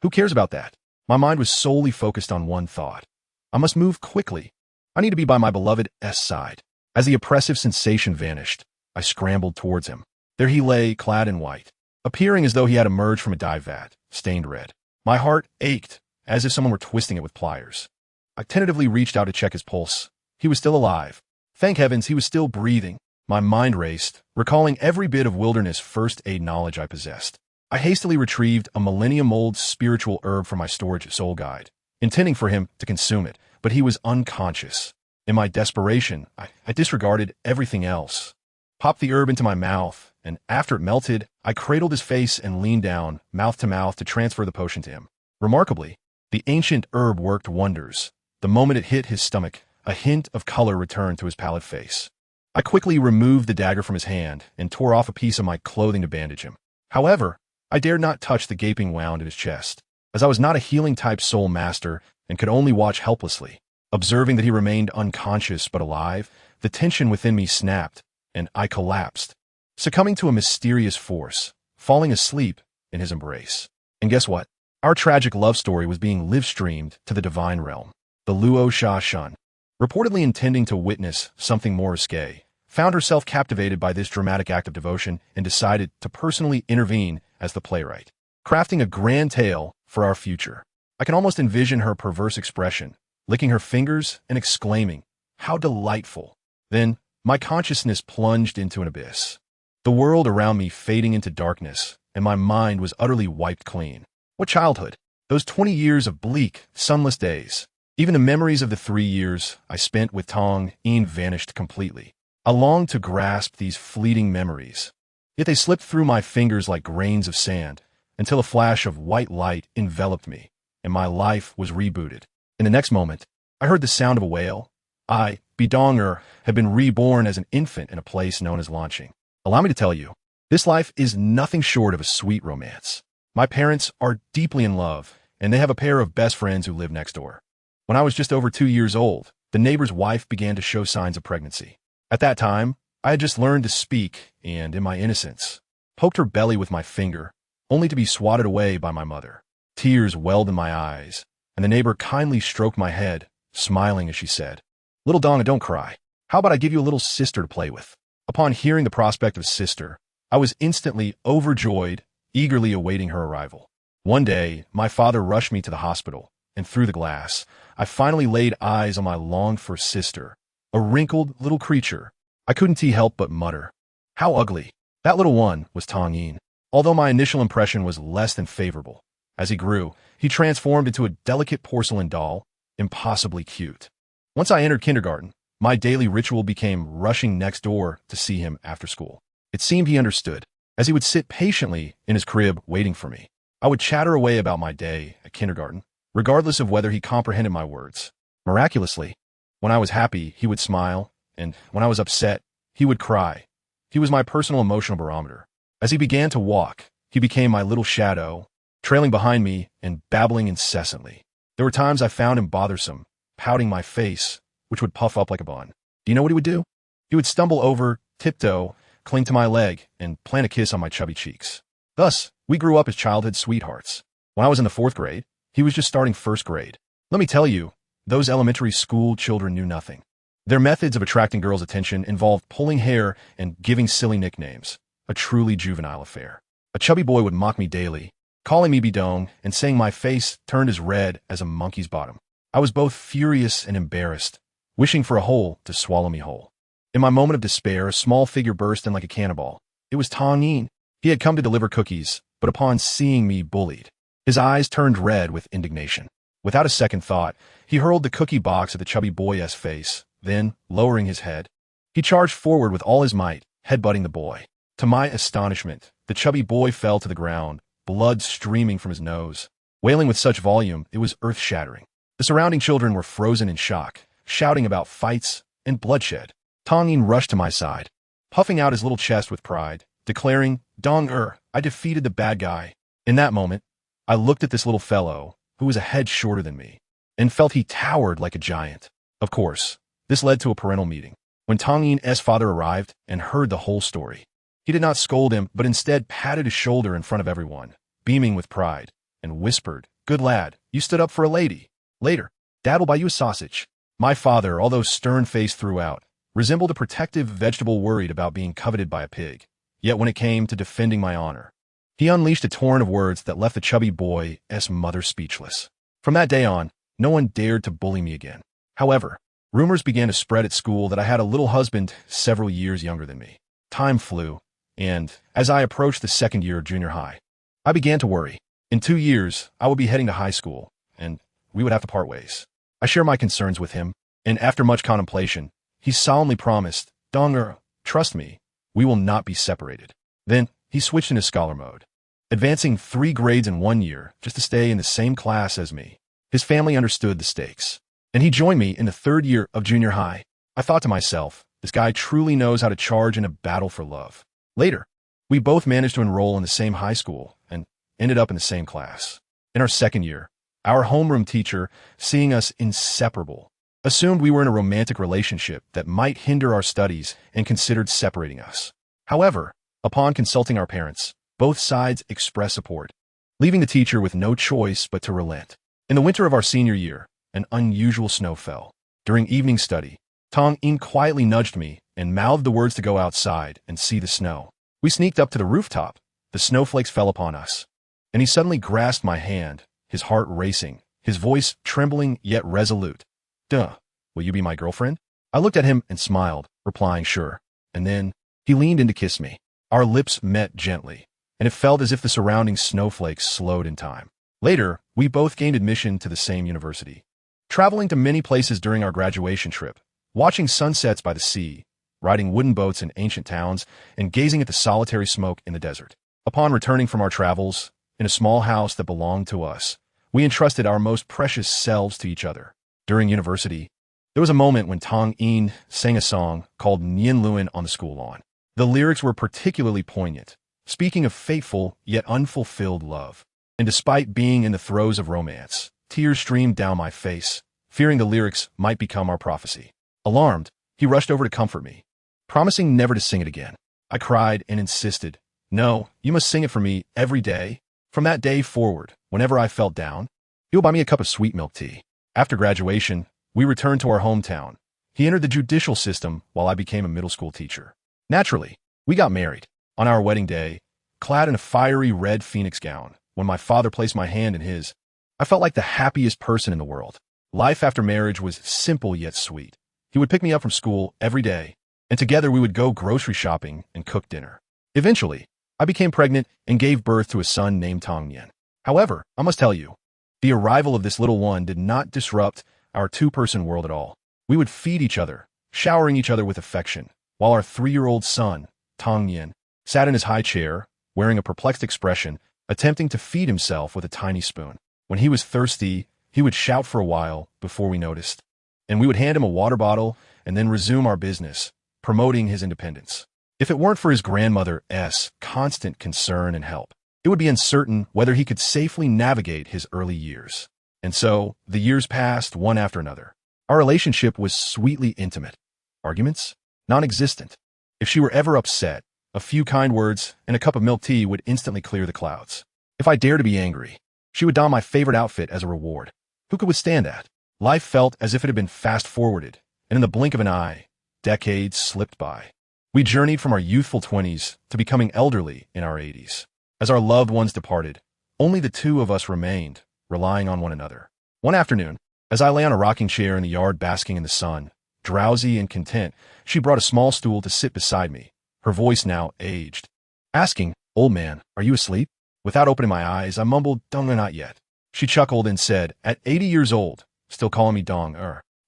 Who cares about that? My mind was solely focused on one thought. I must move quickly. I need to be by my beloved's side. As the oppressive sensation vanished, I scrambled towards him. There he lay, clad in white, appearing as though he had emerged from a dye vat, stained red. My heart ached, as if someone were twisting it with pliers. I tentatively reached out to check his pulse. He was still alive. Thank heavens he was still breathing. My mind raced, recalling every bit of wilderness first aid knowledge I possessed. I hastily retrieved a millennium-old spiritual herb from my storage soul guide, intending for him to consume it, but he was unconscious. In my desperation, I disregarded everything else, popped the herb into my mouth, and after it melted, I cradled his face and leaned down, mouth to mouth, to transfer the potion to him. Remarkably, the ancient herb worked wonders. The moment it hit his stomach, a hint of color returned to his pallid face. I quickly removed the dagger from his hand and tore off a piece of my clothing to bandage him. However, I dared not touch the gaping wound in his chest, as I was not a healing-type soul master and could only watch helplessly. Observing that he remained unconscious but alive, the tension within me snapped, and I collapsed, succumbing to a mysterious force, falling asleep in his embrace. And guess what? Our tragic love story was being live-streamed to the divine realm. The Luo Sha Shun, reportedly intending to witness something more risque, found herself captivated by this dramatic act of devotion and decided to personally intervene as the playwright, crafting a grand tale for our future. I can almost envision her perverse expression, licking her fingers and exclaiming, "How delightful!" Then, my consciousness plunged into an abyss, the world around me fading into darkness, and my mind was utterly wiped clean. What childhood! Those 20 years of bleak, sunless days. Even the memories of the 3 years I spent with Tong Yin vanished completely. I longed to grasp these fleeting memories, yet they slipped through my fingers like grains of sand, until a flash of white light enveloped me, and my life was rebooted. In the next moment, I heard the sound of a wail. I, Bidong, had been reborn as an infant in a place known as Launching. Allow me to tell you, this life is nothing short of a sweet romance. My parents are deeply in love, and they have a pair of best friends who live next door. When I was just over 2 years old, the neighbor's wife began to show signs of pregnancy. At that time, I had just learned to speak, and in my innocence, poked her belly with my finger, only to be swatted away by my mother. Tears welled in my eyes, and the neighbor kindly stroked my head, smiling as she said, "Little Donga, don't cry. How about I give you a little sister to play with?" Upon hearing the prospect of sister, I was instantly overjoyed, eagerly awaiting her arrival. One day, my father rushed me to the hospital, and through the glass, I finally laid eyes on my longed-for sister, a wrinkled little creature. I couldn't help but mutter, "How ugly!" That little one was Tong Yin. Although my initial impression was less than favorable, as he grew, he transformed into a delicate porcelain doll, impossibly cute. Once I entered kindergarten, my daily ritual became rushing next door to see him after school. It seemed he understood, as he would sit patiently in his crib waiting for me. I would chatter away about my day at kindergarten, regardless of whether he comprehended my words. Miraculously, when I was happy, he would smile, and when I was upset, he would cry. He was my personal emotional barometer. As he began to walk, he became my little shadow, trailing behind me and babbling incessantly. There were times I found him bothersome, pouting my face, which would puff up like a bun. Do you know what he would do? He would stumble over, tiptoe, cling to my leg, and plant a kiss on my chubby cheeks. Thus, we grew up as childhood sweethearts. When I was in the 4th grade, he was just starting 1st grade. Let me tell you, those elementary school children knew nothing. Their methods of attracting girls' attention involved pulling hair and giving silly nicknames, a truly juvenile affair. A chubby boy would mock me daily, calling me Bidong and saying my face turned as red as a monkey's bottom. I was both furious and embarrassed, wishing for a hole to swallow me whole. In my moment of despair, a small figure burst in like a cannonball. It was Tong Yin. He had come to deliver cookies, but upon seeing me bullied, his eyes turned red with indignation. Without a second thought, he hurled the cookie box at the chubby boy's face. Then, lowering his head, he charged forward with all his might, headbutting the boy. To my astonishment, the chubby boy fell to the ground, blood streaming from his nose. Wailing with such volume, it was earth-shattering. The surrounding children were frozen in shock, shouting about fights and bloodshed. Tong Yin rushed to my side, puffing out his little chest with pride, declaring, "Dong, I defeated the bad guy." In that moment, I looked at this little fellow, who was a head shorter than me, and felt he towered like a giant. Of course, this led to a parental meeting. When Tong Yin's father arrived and heard the whole story, he did not scold him, but instead patted his shoulder in front of everyone, beaming with pride, and whispered, "Good lad, you stood up for a lady. Later, Dad will buy you a sausage." My father, although stern-faced throughout, resembled a protective vegetable worried about being coveted by a pig. Yet when it came to defending my honor, he unleashed a torrent of words that left the chubby boy's mother speechless. From that day on, no one dared to bully me again. However, Rumors began to spread at school that I had a little husband several years younger than me. Time flew, and as I approached the second year of junior high, I began to worry. In 2 years, I would be heading to high school, and we would have to part ways. I shared my concerns with him, and after much contemplation, he solemnly promised, "Donger, trust me, we will not be separated." Then, he switched into scholar mode, advancing 3 grades in 1 year just to stay in the same class as me. His family understood the stakes, and he joined me in the 3rd year of junior high. I thought to myself, this guy truly knows how to charge in a battle for love. Later, we both managed to enroll in the same high school and ended up in the same class. In our 2nd year, our homeroom teacher, seeing us inseparable, assumed we were in a romantic relationship that might hinder our studies and considered separating us. However, upon consulting our parents, both sides expressed support, leaving the teacher with no choice but to relent. In the winter of our senior year, an unusual snow fell. During evening study, Tong In quietly nudged me and mouthed the words to go outside and see the snow. We sneaked up to the rooftop. The snowflakes fell upon us, and he suddenly grasped my hand, his heart racing, his voice trembling yet resolute. "Duh, will you be my girlfriend?" I looked at him and smiled, replying sure. And then he leaned in to kiss me. Our lips met gently, and it felt as if the surrounding snowflakes slowed in time. Later, we both gained admission to the same university, traveling to many places during our graduation trip, watching sunsets by the sea, riding wooden boats in ancient towns, and gazing at the solitary smoke in the desert. Upon returning from our travels, in a small house that belonged to us, we entrusted our most precious selves to each other. During university, there was a moment when Tong In sang a song called Nien Luan on the school lawn. The lyrics were particularly poignant, speaking of fateful yet unfulfilled love. And despite being in the throes of romance, tears streamed down my face, fearing the lyrics might become our prophecy. Alarmed, he rushed over to comfort me, promising never to sing it again. I cried and insisted, "No, you must sing it for me every day." From that day forward, whenever I felt down, he would buy me a cup of sweet milk tea. After graduation, we returned to our hometown. He entered the judicial system while I became a middle school teacher. Naturally, we got married. On our wedding day, clad in a fiery red phoenix gown, when my father placed my hand in his, I felt like the happiest person in the world. Life after marriage was simple yet sweet. He would pick me up from school every day, and together we would go grocery shopping and cook dinner. Eventually, I became pregnant and gave birth to a son named Tong Yen. However, I must tell you, the arrival of this little one did not disrupt our 2-person world at all. We would feed each other, showering each other with affection, while our 3-year-old son, Tong Yen, sat in his high chair, wearing a perplexed expression, attempting to feed himself with a tiny spoon. When he was thirsty, he would shout for a while before we noticed, and we would hand him a water bottle and then resume our business, promoting his independence. If it weren't for his grandmother's constant concern and help, it would be uncertain whether he could safely navigate his early years. And so, the years passed one after another. Our relationship was sweetly intimate. Arguments? Non-existent. If she were ever upset, a few kind words and a cup of milk tea would instantly clear the clouds. If I dared to be angry, she would don my favorite outfit as a reward. Who could withstand that? Life felt as if it had been fast-forwarded, and in the blink of an eye, decades slipped by. We journeyed from our youthful 20s to becoming elderly in our 80s. As our loved ones departed, only the 2 of us remained, relying on one another. One afternoon, as I lay on a rocking chair in the yard basking in the sun, drowsy and content, she brought a small stool to sit beside me, her voice now aged, asking, "Old man, are you asleep?" Without opening my eyes, I mumbled, "Dong, not yet." She chuckled and said, "At 80 years old, still calling me Dong,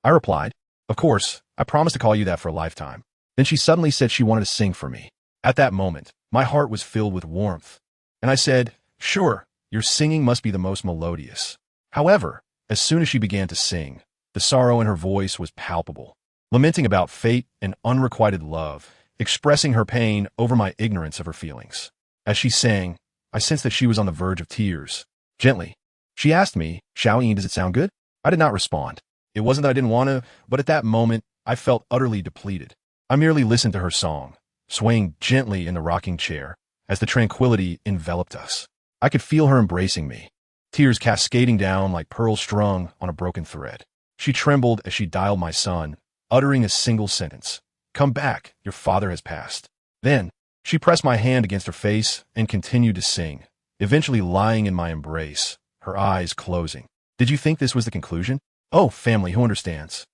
I replied, "Of course, I promise to call you that for a lifetime." Then she suddenly said she wanted to sing for me. At that moment, my heart was filled with warmth, and I said, "Sure, your singing must be the most melodious." However, as soon as she began to sing, the sorrow in her voice was palpable, lamenting about fate and unrequited love, expressing her pain over my ignorance of her feelings. As she sang, I sensed that she was on the verge of tears. Gently, she asked me, "Xiaoyin, does it sound good?" I did not respond. It wasn't that I didn't want to, but at that moment, I felt utterly depleted. I merely listened to her song, swaying gently in the rocking chair as the tranquility enveloped us. I could feel her embracing me, tears cascading down like pearls strung on a broken thread. She trembled as she dialed my son, uttering a single sentence, "Come back, your father has passed." Then, she pressed my hand against her face and continued to sing, eventually lying in my embrace, her eyes closing. Did you think this was the conclusion? Oh, family, who understands?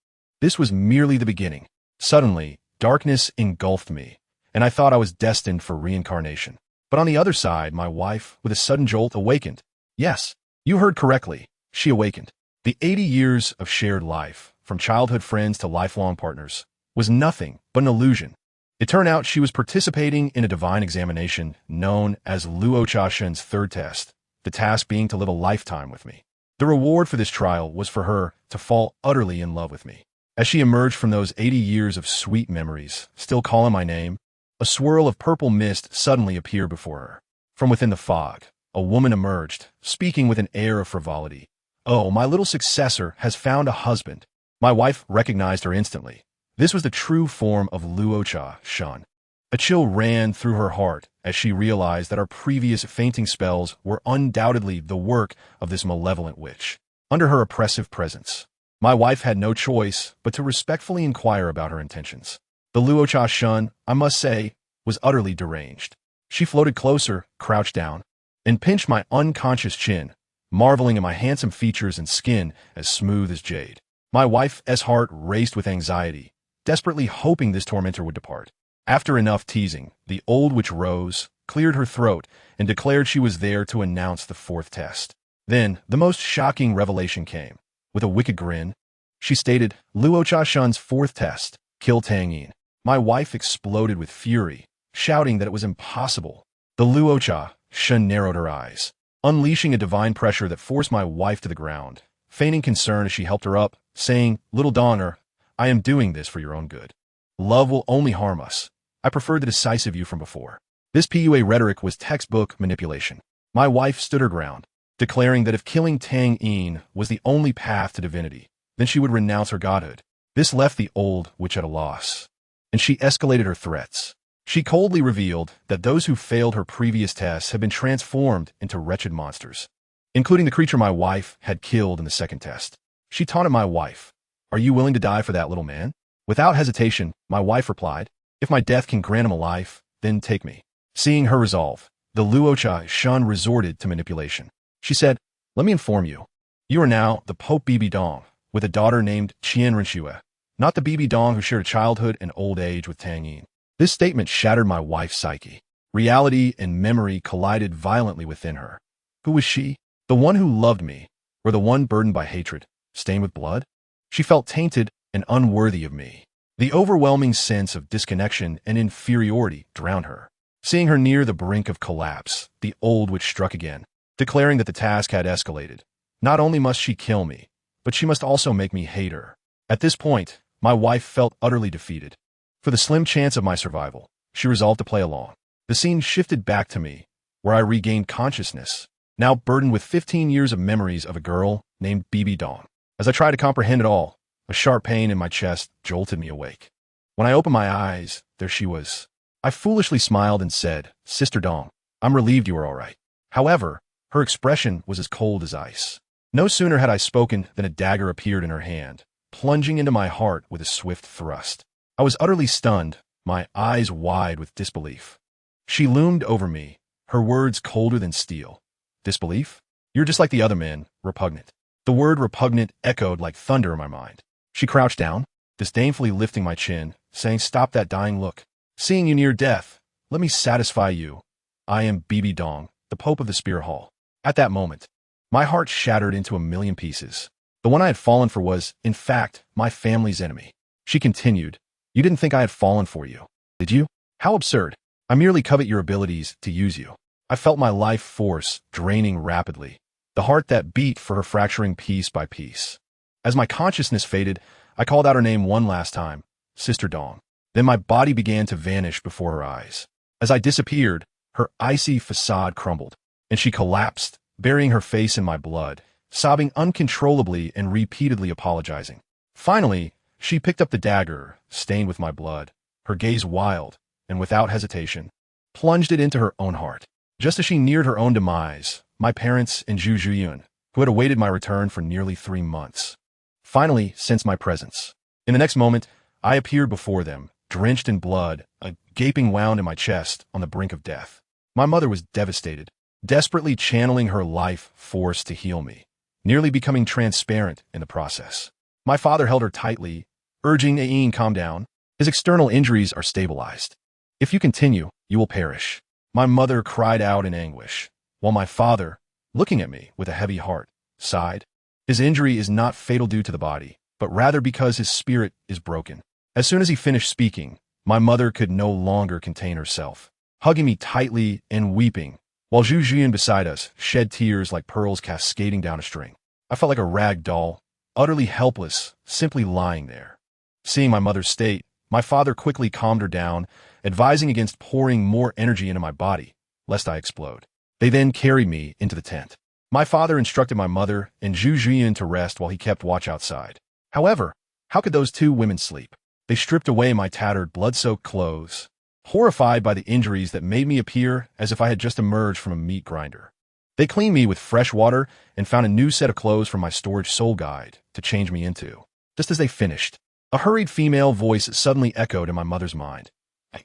This was merely the beginning. Suddenly, darkness engulfed me, and I thought I was destined for reincarnation. But on the other side, my wife, with a sudden jolt, awakened. Yes, you heard correctly. She awakened. The 80 years of shared life, from childhood friends to lifelong partners, was nothing but an illusion. It turned out she was participating in a divine examination known as Luo Cha-Shen's third test, the task being to live a lifetime with me. The reward for this trial was for her to fall utterly in love with me. As she emerged from those 80 years of sweet memories, still calling my name, a swirl of purple mist suddenly appeared before her. From within the fog, a woman emerged, speaking with an air of frivolity. "Oh, my little successor has found a husband." My wife recognized her instantly. This was the true form of Luo Cha-Shen. A chill ran through her heart as she realized that our previous fainting spells were undoubtedly the work of this malevolent witch. Under her oppressive presence, my wife had no choice but to respectfully inquire about her intentions. The Luo Cha-Shen, I must say, was utterly deranged. She floated closer, crouched down, and pinched my unconscious chin, marveling at my handsome features and skin as smooth as jade. My wife's heart raced with anxiety, desperately hoping this tormentor would depart. After enough teasing, the old witch rose, cleared her throat, and declared she was there to announce the fourth test. Then, the most shocking revelation came. With a wicked grin, she stated, "Luo Cha-Shen's fourth test, kill Tang Yin." My wife exploded with fury, shouting that it was impossible. The Luo Cha-Shen narrowed her eyes, unleashing a divine pressure that forced my wife to the ground, feigning concern as she helped her up, saying, "Little Donner, I am doing this for your own good. Love will only harm us. I prefer the decisive you from before." This PUA rhetoric was textbook manipulation. My wife stood her ground, declaring that if killing Tang Yin was the only path to divinity, then she would renounce her godhood. This left the old witch at a loss, and she escalated her threats. She coldly revealed that those who failed her previous tests had been transformed into wretched monsters, including the creature my wife had killed in the second test. She taunted my wife, "Are you willing to die for that little man?" Without hesitation, my wife replied, "If my death can grant him a life, then take me." Seeing her resolve, the Luo Cha-Shen resorted to manipulation. She said, "Let me inform you. You are now the Pope Bibi Dong, with a daughter named Qian Renxue, not the Bibi Dong who shared a childhood and old age with Tang Yin." This statement shattered my wife's psyche. Reality and memory collided violently within her. Who was she? The one who loved me, or the one burdened by hatred, stained with blood? She felt tainted and unworthy of me. The overwhelming sense of disconnection and inferiority drowned her. Seeing her near the brink of collapse, the old witch struck again, declaring that the task had escalated. Not only must she kill me, but she must also make me hate her. At this point, my wife felt utterly defeated. For the slim chance of my survival, she resolved to play along. The scene shifted back to me, where I regained consciousness, now burdened with 15 years of memories of a girl named Bibi Dong. As I tried to comprehend it all, a sharp pain in my chest jolted me awake. When I opened my eyes, there she was. I foolishly smiled and said, "Sister Dong, I'm relieved you are all right." However, her expression was as cold as ice. No sooner had I spoken than a dagger appeared in her hand, plunging into my heart with a swift thrust. I was utterly stunned, my eyes wide with disbelief. She loomed over me, her words colder than steel. "Disbelief? You're just like the other men, repugnant." The word repugnant echoed like thunder in my mind. She crouched down, disdainfully lifting my chin, saying, "Stop that dying look. Seeing you near death, let me satisfy you. I am Bibi Dong, the Pope of the Spear Hall." At that moment, my heart shattered into a million pieces. The one I had fallen for was, in fact, my family's enemy. She continued, "You didn't think I had fallen for you, did you? How absurd. I merely covet your abilities to use you." I felt my life force draining rapidly, the heart that beat for her fracturing piece by piece. As my consciousness faded, I called out her name one last time, "Sister Dong." Then my body began to vanish before her eyes. As I disappeared, her icy facade crumbled, and she collapsed, burying her face in my blood, sobbing uncontrollably and repeatedly apologizing. Finally, she picked up the dagger, stained with my blood, her gaze wild, and without hesitation, plunged it into her own heart. Just as she neared her own demise, my parents and Zhu Zhuyun, who had awaited my return for nearly 3 months, finally sensed my presence. In the next moment, I appeared before them, drenched in blood, a gaping wound in my chest, on the brink of death. My mother was devastated, desperately channeling her life force to heal me, nearly becoming transparent in the process. My father held her tightly, urging Ain calm down. His external injuries are stabilized. If you continue, you will perish. My mother cried out in anguish, while my father, looking at me with a heavy heart, sighed. His injury is not fatal due to the body, but rather because his spirit is broken. As soon as he finished speaking, my mother could no longer contain herself, hugging me tightly and weeping, while Zhu Juyan beside us shed tears like pearls cascading down a string. I felt like a rag doll, utterly helpless, simply lying there. Seeing my mother's state, my father quickly calmed her down, advising against pouring more energy into my body, lest I explode. They then carried me into the tent. My father instructed my mother and Zhu Juyan to rest while he kept watch outside. However, how could those two women sleep? They stripped away my tattered, blood-soaked clothes, horrified by the injuries that made me appear as if I had just emerged from a meat grinder. They cleaned me with fresh water and found a new set of clothes from my storage soul guide to change me into. Just as they finished, a hurried female voice suddenly echoed in my mother's mind.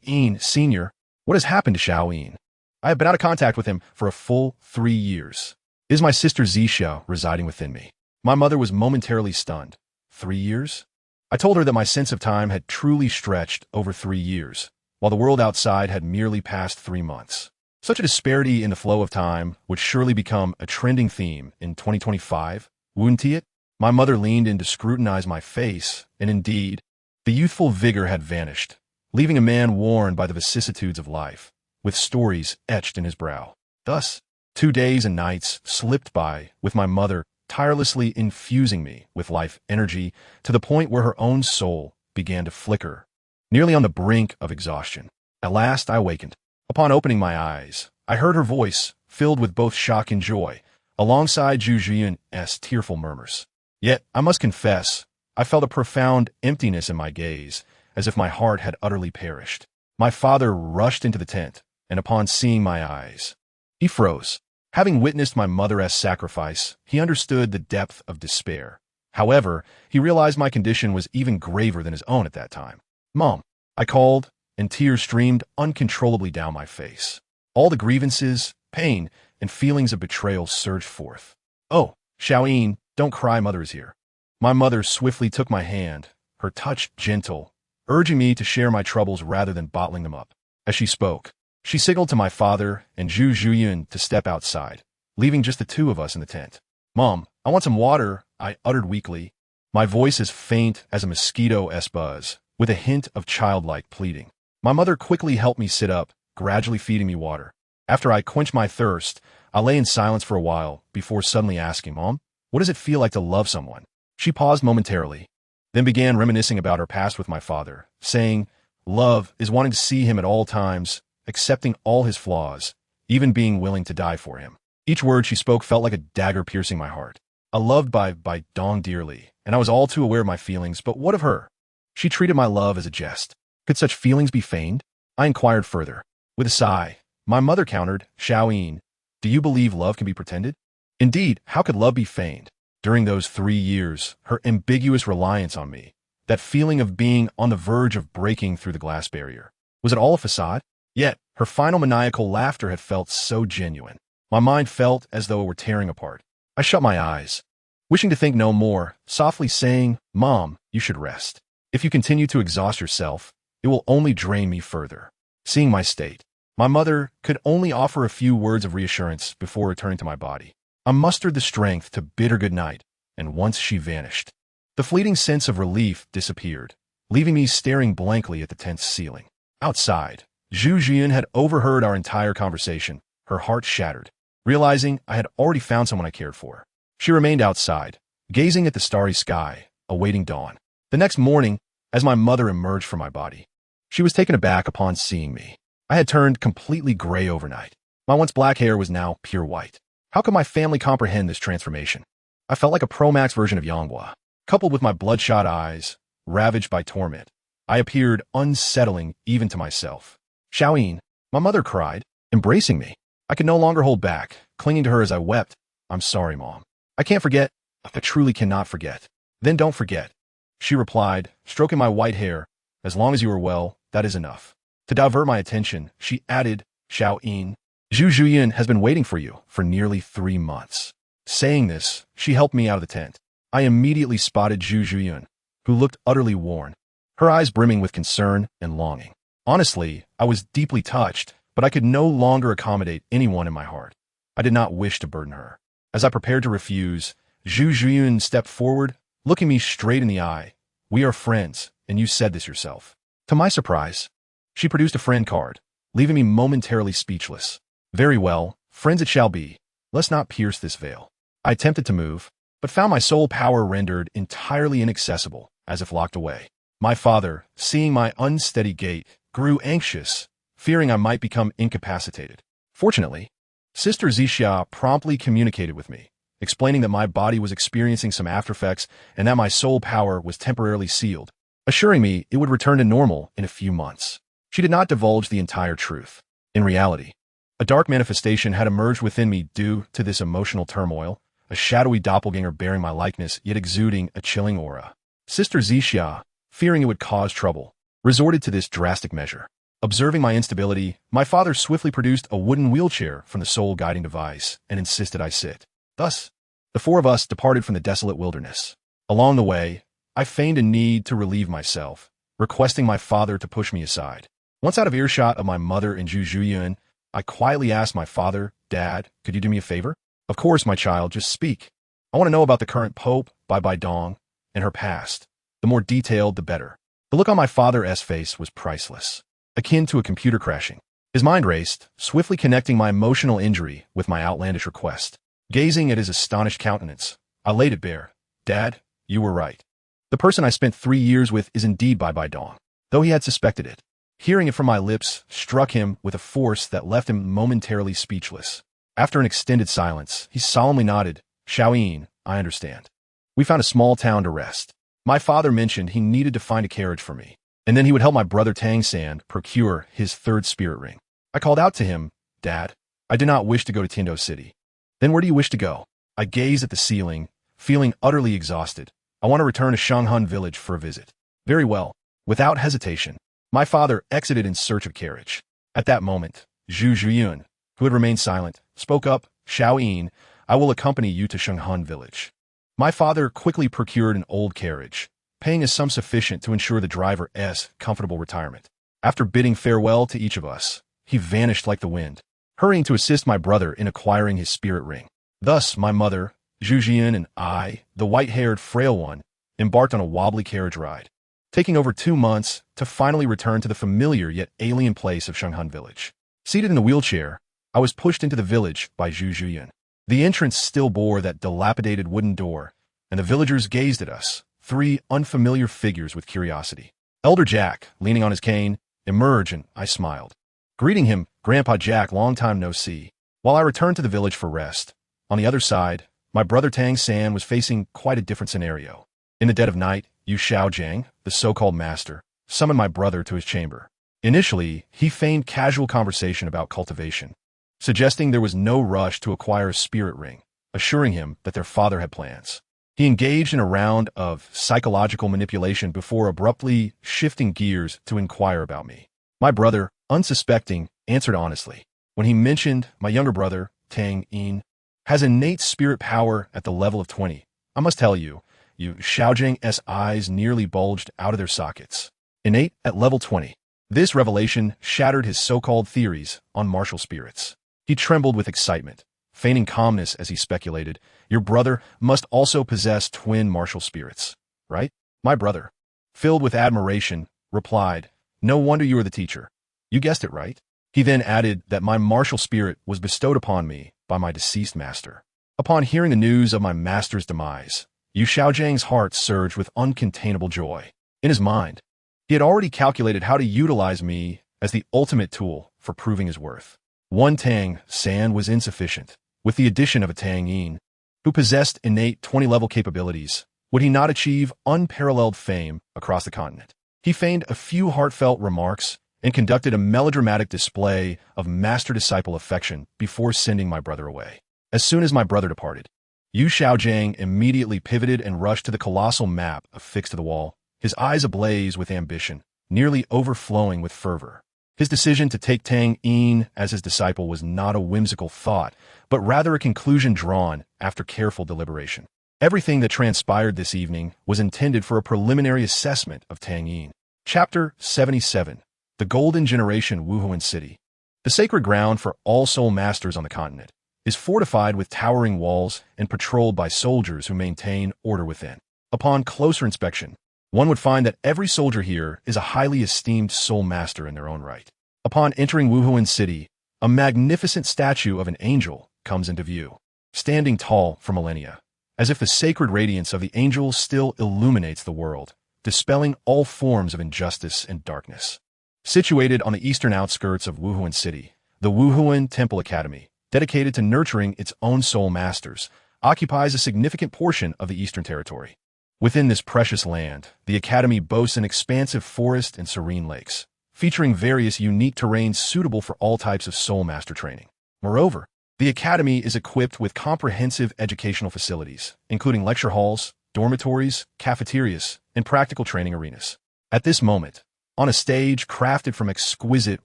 Ain, Senior, what has happened to Xiaoyin? I have been out of contact with him for a full 3 years. Is my sister Zixia residing within me? My mother was momentarily stunned. 3 years? I told her that my sense of time had truly stretched over 3 years, while the world outside had merely passed 3 months. Such a disparity in the flow of time would surely become a trending theme in 2025, wouldn't it? My mother leaned in to scrutinize my face, and indeed, the youthful vigor had vanished, leaving a man worn by the vicissitudes of life, with stories etched in his brow. Thus, 2 days and nights slipped by, with my mother tirelessly infusing me with life energy to the point where her own soul began to flicker, nearly on the brink of exhaustion. At last I awakened. Upon opening my eyes, I heard her voice, filled with both shock and joy, alongside Zhu Juyan's tearful murmurs. Yet, I must confess, I felt a profound emptiness in my gaze, as if my heart had utterly perished. My father rushed into the tent, and upon seeing my eyes, he froze. Having witnessed my mother's sacrifice, he understood the depth of despair. However, he realized my condition was even graver than his own at that time. Mom, I called, and tears streamed uncontrollably down my face. All the grievances, pain, and feelings of betrayal surged forth. Oh, Xiaoyin, don't cry, mother is here. My mother swiftly took my hand, her touch gentle, urging me to share my troubles rather than bottling them up. As she spoke, she signaled to my father and Zhu Juyan to step outside, leaving just the two of us in the tent. Mom, I want some water, I uttered weakly, my voice as faint as a mosquito's buzz, with a hint of childlike pleading. My mother quickly helped me sit up, gradually feeding me water. After I quenched my thirst, I lay in silence for a while before suddenly asking, Mom, what does it feel like to love someone? She paused momentarily, then began reminiscing about her past with my father, saying, love is wanting to see him at all times, accepting all his flaws, even being willing to die for him. Each word she spoke felt like a dagger piercing my heart. I loved by Dong dearly, and I was all too aware of my feelings, but what of her? She treated my love as a jest. Could such feelings be feigned? I inquired further. With a sigh, my mother countered, Xiaoyin, do you believe love can be pretended? Indeed, how could love be feigned? During those 3 years, her ambiguous reliance on me, that feeling of being on the verge of breaking through the glass barrier, was it all a facade? Yet, her final maniacal laughter had felt so genuine. My mind felt as though it were tearing apart. I shut my eyes, wishing to think no more, softly saying, Mom, you should rest. If you continue to exhaust yourself, it will only drain me further. Seeing my state, my mother could only offer a few words of reassurance before returning to my body. I mustered the strength to bid her good night, and once she vanished, the fleeting sense of relief disappeared, leaving me staring blankly at the tent's ceiling. Outside, Zhu Juyan had overheard our entire conversation, her heart shattered, realizing I had already found someone I cared for. She remained outside, gazing at the starry sky, awaiting dawn. The next morning, as my mother emerged from my body, she was taken aback upon seeing me. I had turned completely gray overnight. My once black hair was now pure white. How could my family comprehend this transformation? I felt like a Pro-Max version of Yanghua. Coupled with my bloodshot eyes, ravaged by torment, I appeared unsettling even to myself. Xiaoyin, my mother cried, embracing me. I could no longer hold back, clinging to her as I wept. I'm sorry, Mom. I can't forget. I truly cannot forget. Then don't forget. She replied, stroking my white hair. As long as you are well, that is enough. To divert my attention, she added, Xiaoyin, Zhu Juyan has been waiting for you for nearly 3 months. Saying this, she helped me out of the tent. I immediately spotted Zhu Juyan, who looked utterly worn, her eyes brimming with concern and longing. Honestly, I was deeply touched, but I could no longer accommodate anyone in my heart. I did not wish to burden her. As I prepared to refuse, Zhu Zhuyun stepped forward, looking me straight in the eye. "We are friends, and you said this yourself." To my surprise, she produced a friend card, leaving me momentarily speechless. "Very well, friends it shall be. Let's not pierce this veil." I attempted to move, but found my soul power rendered entirely inaccessible, as if locked away. My father, seeing my unsteady gait, grew anxious, fearing I might become incapacitated. Fortunately, Sister Zixia promptly communicated with me, explaining that my body was experiencing some aftereffects and that my soul power was temporarily sealed, assuring me it would return to normal in a few months. She did not divulge the entire truth. In reality, a dark manifestation had emerged within me due to this emotional turmoil, a shadowy doppelganger bearing my likeness yet exuding a chilling aura. Sister Zixia, fearing it would cause trouble, resorted to this drastic measure. Observing my instability, my father swiftly produced a wooden wheelchair from the soul guiding device and insisted I sit. Thus, the four of us departed from the desolate wilderness. Along the way, I feigned a need to relieve myself, requesting my father to push me aside. Once out of earshot of my mother and Zhu Zhuyun, I quietly asked my father, "Dad, could you do me a favor?" "Of course, my child, just speak. I want to know about the current Pope, Bai Dong, and her past. The more detailed, the better." The look on my father's face was priceless, akin to a computer crashing. His mind raced, swiftly connecting my emotional injury with my outlandish request. Gazing at his astonished countenance, I laid it bare. "Dad, you were right. The person I spent 3 years with is indeed Bai Dong," though he had suspected it. Hearing it from my lips struck him with a force that left him momentarily speechless. After an extended silence, he solemnly nodded. "Shaoyin, I understand. We found a small town to rest. My father mentioned he needed to find a carriage for me, and then he would help my brother Tang San procure his third spirit ring." I called out to him, "Dad, I do not wish to go to Tindo City." "Then where do you wish to go?" I gazed at the ceiling, feeling utterly exhausted. "I want to return to Shanghun village for a visit." "Very well." Without hesitation, my father exited in search of carriage. At that moment, Zhu Zhuyun, who had remained silent, spoke up. "Shaoyin, I will accompany you to Shanghun village." My father quickly procured an old carriage, paying a sum sufficient to ensure the driver's comfortable retirement. After bidding farewell to each of us, he vanished like the wind, hurrying to assist my brother in acquiring his spirit ring. Thus, my mother, Zhu Jian, and I, the white-haired frail one, embarked on a wobbly carriage ride, taking over 2 months to finally return to the familiar yet alien place of Shanghun village. Seated in the wheelchair, I was pushed into the village by Zhu Zhuyun. The entrance still bore that dilapidated wooden door, and the villagers gazed at us, 3 unfamiliar figures with curiosity. Elder Jack, leaning on his cane, emerged, and I smiled, greeting him, "Grandpa Jack, long time no see." While I returned to the village for rest, on the other side, my brother Tang San was facing quite a different scenario. In the dead of night, Yu Xiaojiang, the so-called master, summoned my brother to his chamber. Initially, he feigned casual conversation about cultivation, suggesting there was no rush to acquire a spirit ring, assuring him that their father had plans. He engaged in a round of psychological manipulation before abruptly shifting gears to inquire about me. My brother, unsuspecting, answered honestly. When he mentioned my younger brother, Tang Yin, has innate spirit power at the level of 20. I must tell you, Yu Xiaojiang's eyes nearly bulged out of their sockets. Innate at level 20. This revelation shattered his so-called theories on martial spirits. He trembled with excitement, feigning calmness as he speculated, "Your brother must also possess twin martial spirits, right?" My brother, filled with admiration, replied, "No wonder you are the teacher. You guessed it right." He then added that my martial spirit was bestowed upon me by my deceased master. Upon hearing the news of my master's demise, Yu Xiaojiang's heart surged with uncontainable joy. In his mind, he had already calculated how to utilize me as the ultimate tool for proving his worth. One Tang San was insufficient. With the addition of a Tang Yin, who possessed innate 20-level capabilities, would he not achieve unparalleled fame across the continent? He feigned a few heartfelt remarks and conducted a melodramatic display of master-disciple affection before sending my brother away. As soon as my brother departed, Yu Xiaojiang immediately pivoted and rushed to the colossal map affixed to the wall, his eyes ablaze with ambition, nearly overflowing with fervor. His decision to take Tang Yin as his disciple was not a whimsical thought, but rather a conclusion drawn after careful deliberation. Everything that transpired this evening was intended for a preliminary assessment of Tang Yin. Chapter 77. The Golden Generation Wuhuan City. The sacred ground for all soul masters on the continent is fortified with towering walls and patrolled by soldiers who maintain order within. Upon closer inspection, one would find that every soldier here is a highly esteemed soul master in their own right. Upon entering Wuhuan City, a magnificent statue of an angel comes into view, standing tall for millennia, as if the sacred radiance of the angel still illuminates the world, dispelling all forms of injustice and darkness. Situated on the eastern outskirts of Wuhuan City, the Wuhuan Temple Academy, dedicated to nurturing its own soul masters, occupies a significant portion of the eastern territory. Within this precious land, the academy boasts an expansive forest and serene lakes, featuring various unique terrains suitable for all types of soul master training. Moreover, the academy is equipped with comprehensive educational facilities, including lecture halls, dormitories, cafeterias, and practical training arenas. At this moment, on a stage crafted from exquisite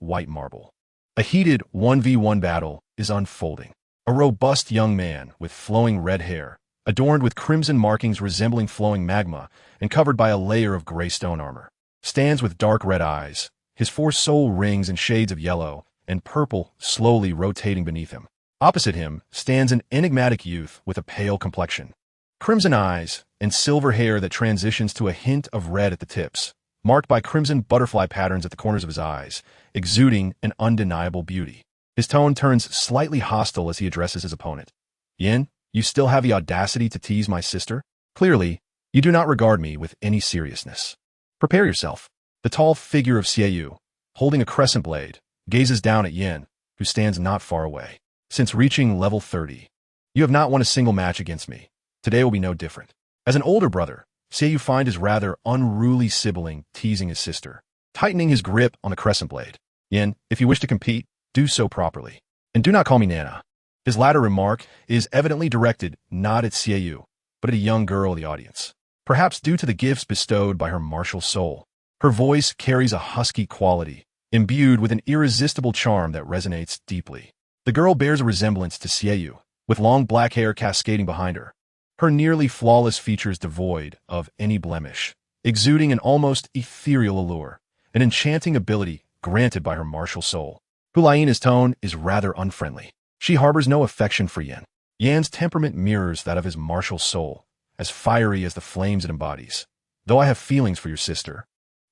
white marble, a heated 1v1 battle is unfolding. A robust young man with flowing red hair, adorned with crimson markings resembling flowing magma and covered by a layer of gray stone armor, stands with dark red eyes, his 4 soul rings in shades of yellow and purple slowly rotating beneath him. Opposite him stands an enigmatic youth with a pale complexion, crimson eyes, and silver hair that transitions to a hint of red at the tips, marked by crimson butterfly patterns at the corners of his eyes, exuding an undeniable beauty. His tone turns slightly hostile as he addresses his opponent. "Yin, you still have the audacity to tease my sister? Clearly, you do not regard me with any seriousness. Prepare yourself." The tall figure of Xiaoyu, holding a crescent blade, gazes down at Yin, who stands not far away. "Since reaching level 30, you have not won a single match against me. Today will be no different." As an older brother, Xiaoyu finds his rather unruly sibling teasing his sister, tightening his grip on the crescent blade. "Yin, if you wish to compete, do so properly. And do not call me Nana." His latter remark is evidently directed not at Xiaoyu, but at a young girl in the audience, perhaps due to the gifts bestowed by her martial soul. Her voice carries a husky quality, imbued with an irresistible charm that resonates deeply. The girl bears a resemblance to Xiaoyu, with long black hair cascading behind her, her nearly flawless features devoid of any blemish, exuding an almost ethereal allure, an enchanting ability granted by her martial soul. Hulaina's tone is rather unfriendly. She harbors no affection for Yin. Yan's temperament mirrors that of his martial soul, as fiery as the flames it embodies. "Though I have feelings for your sister,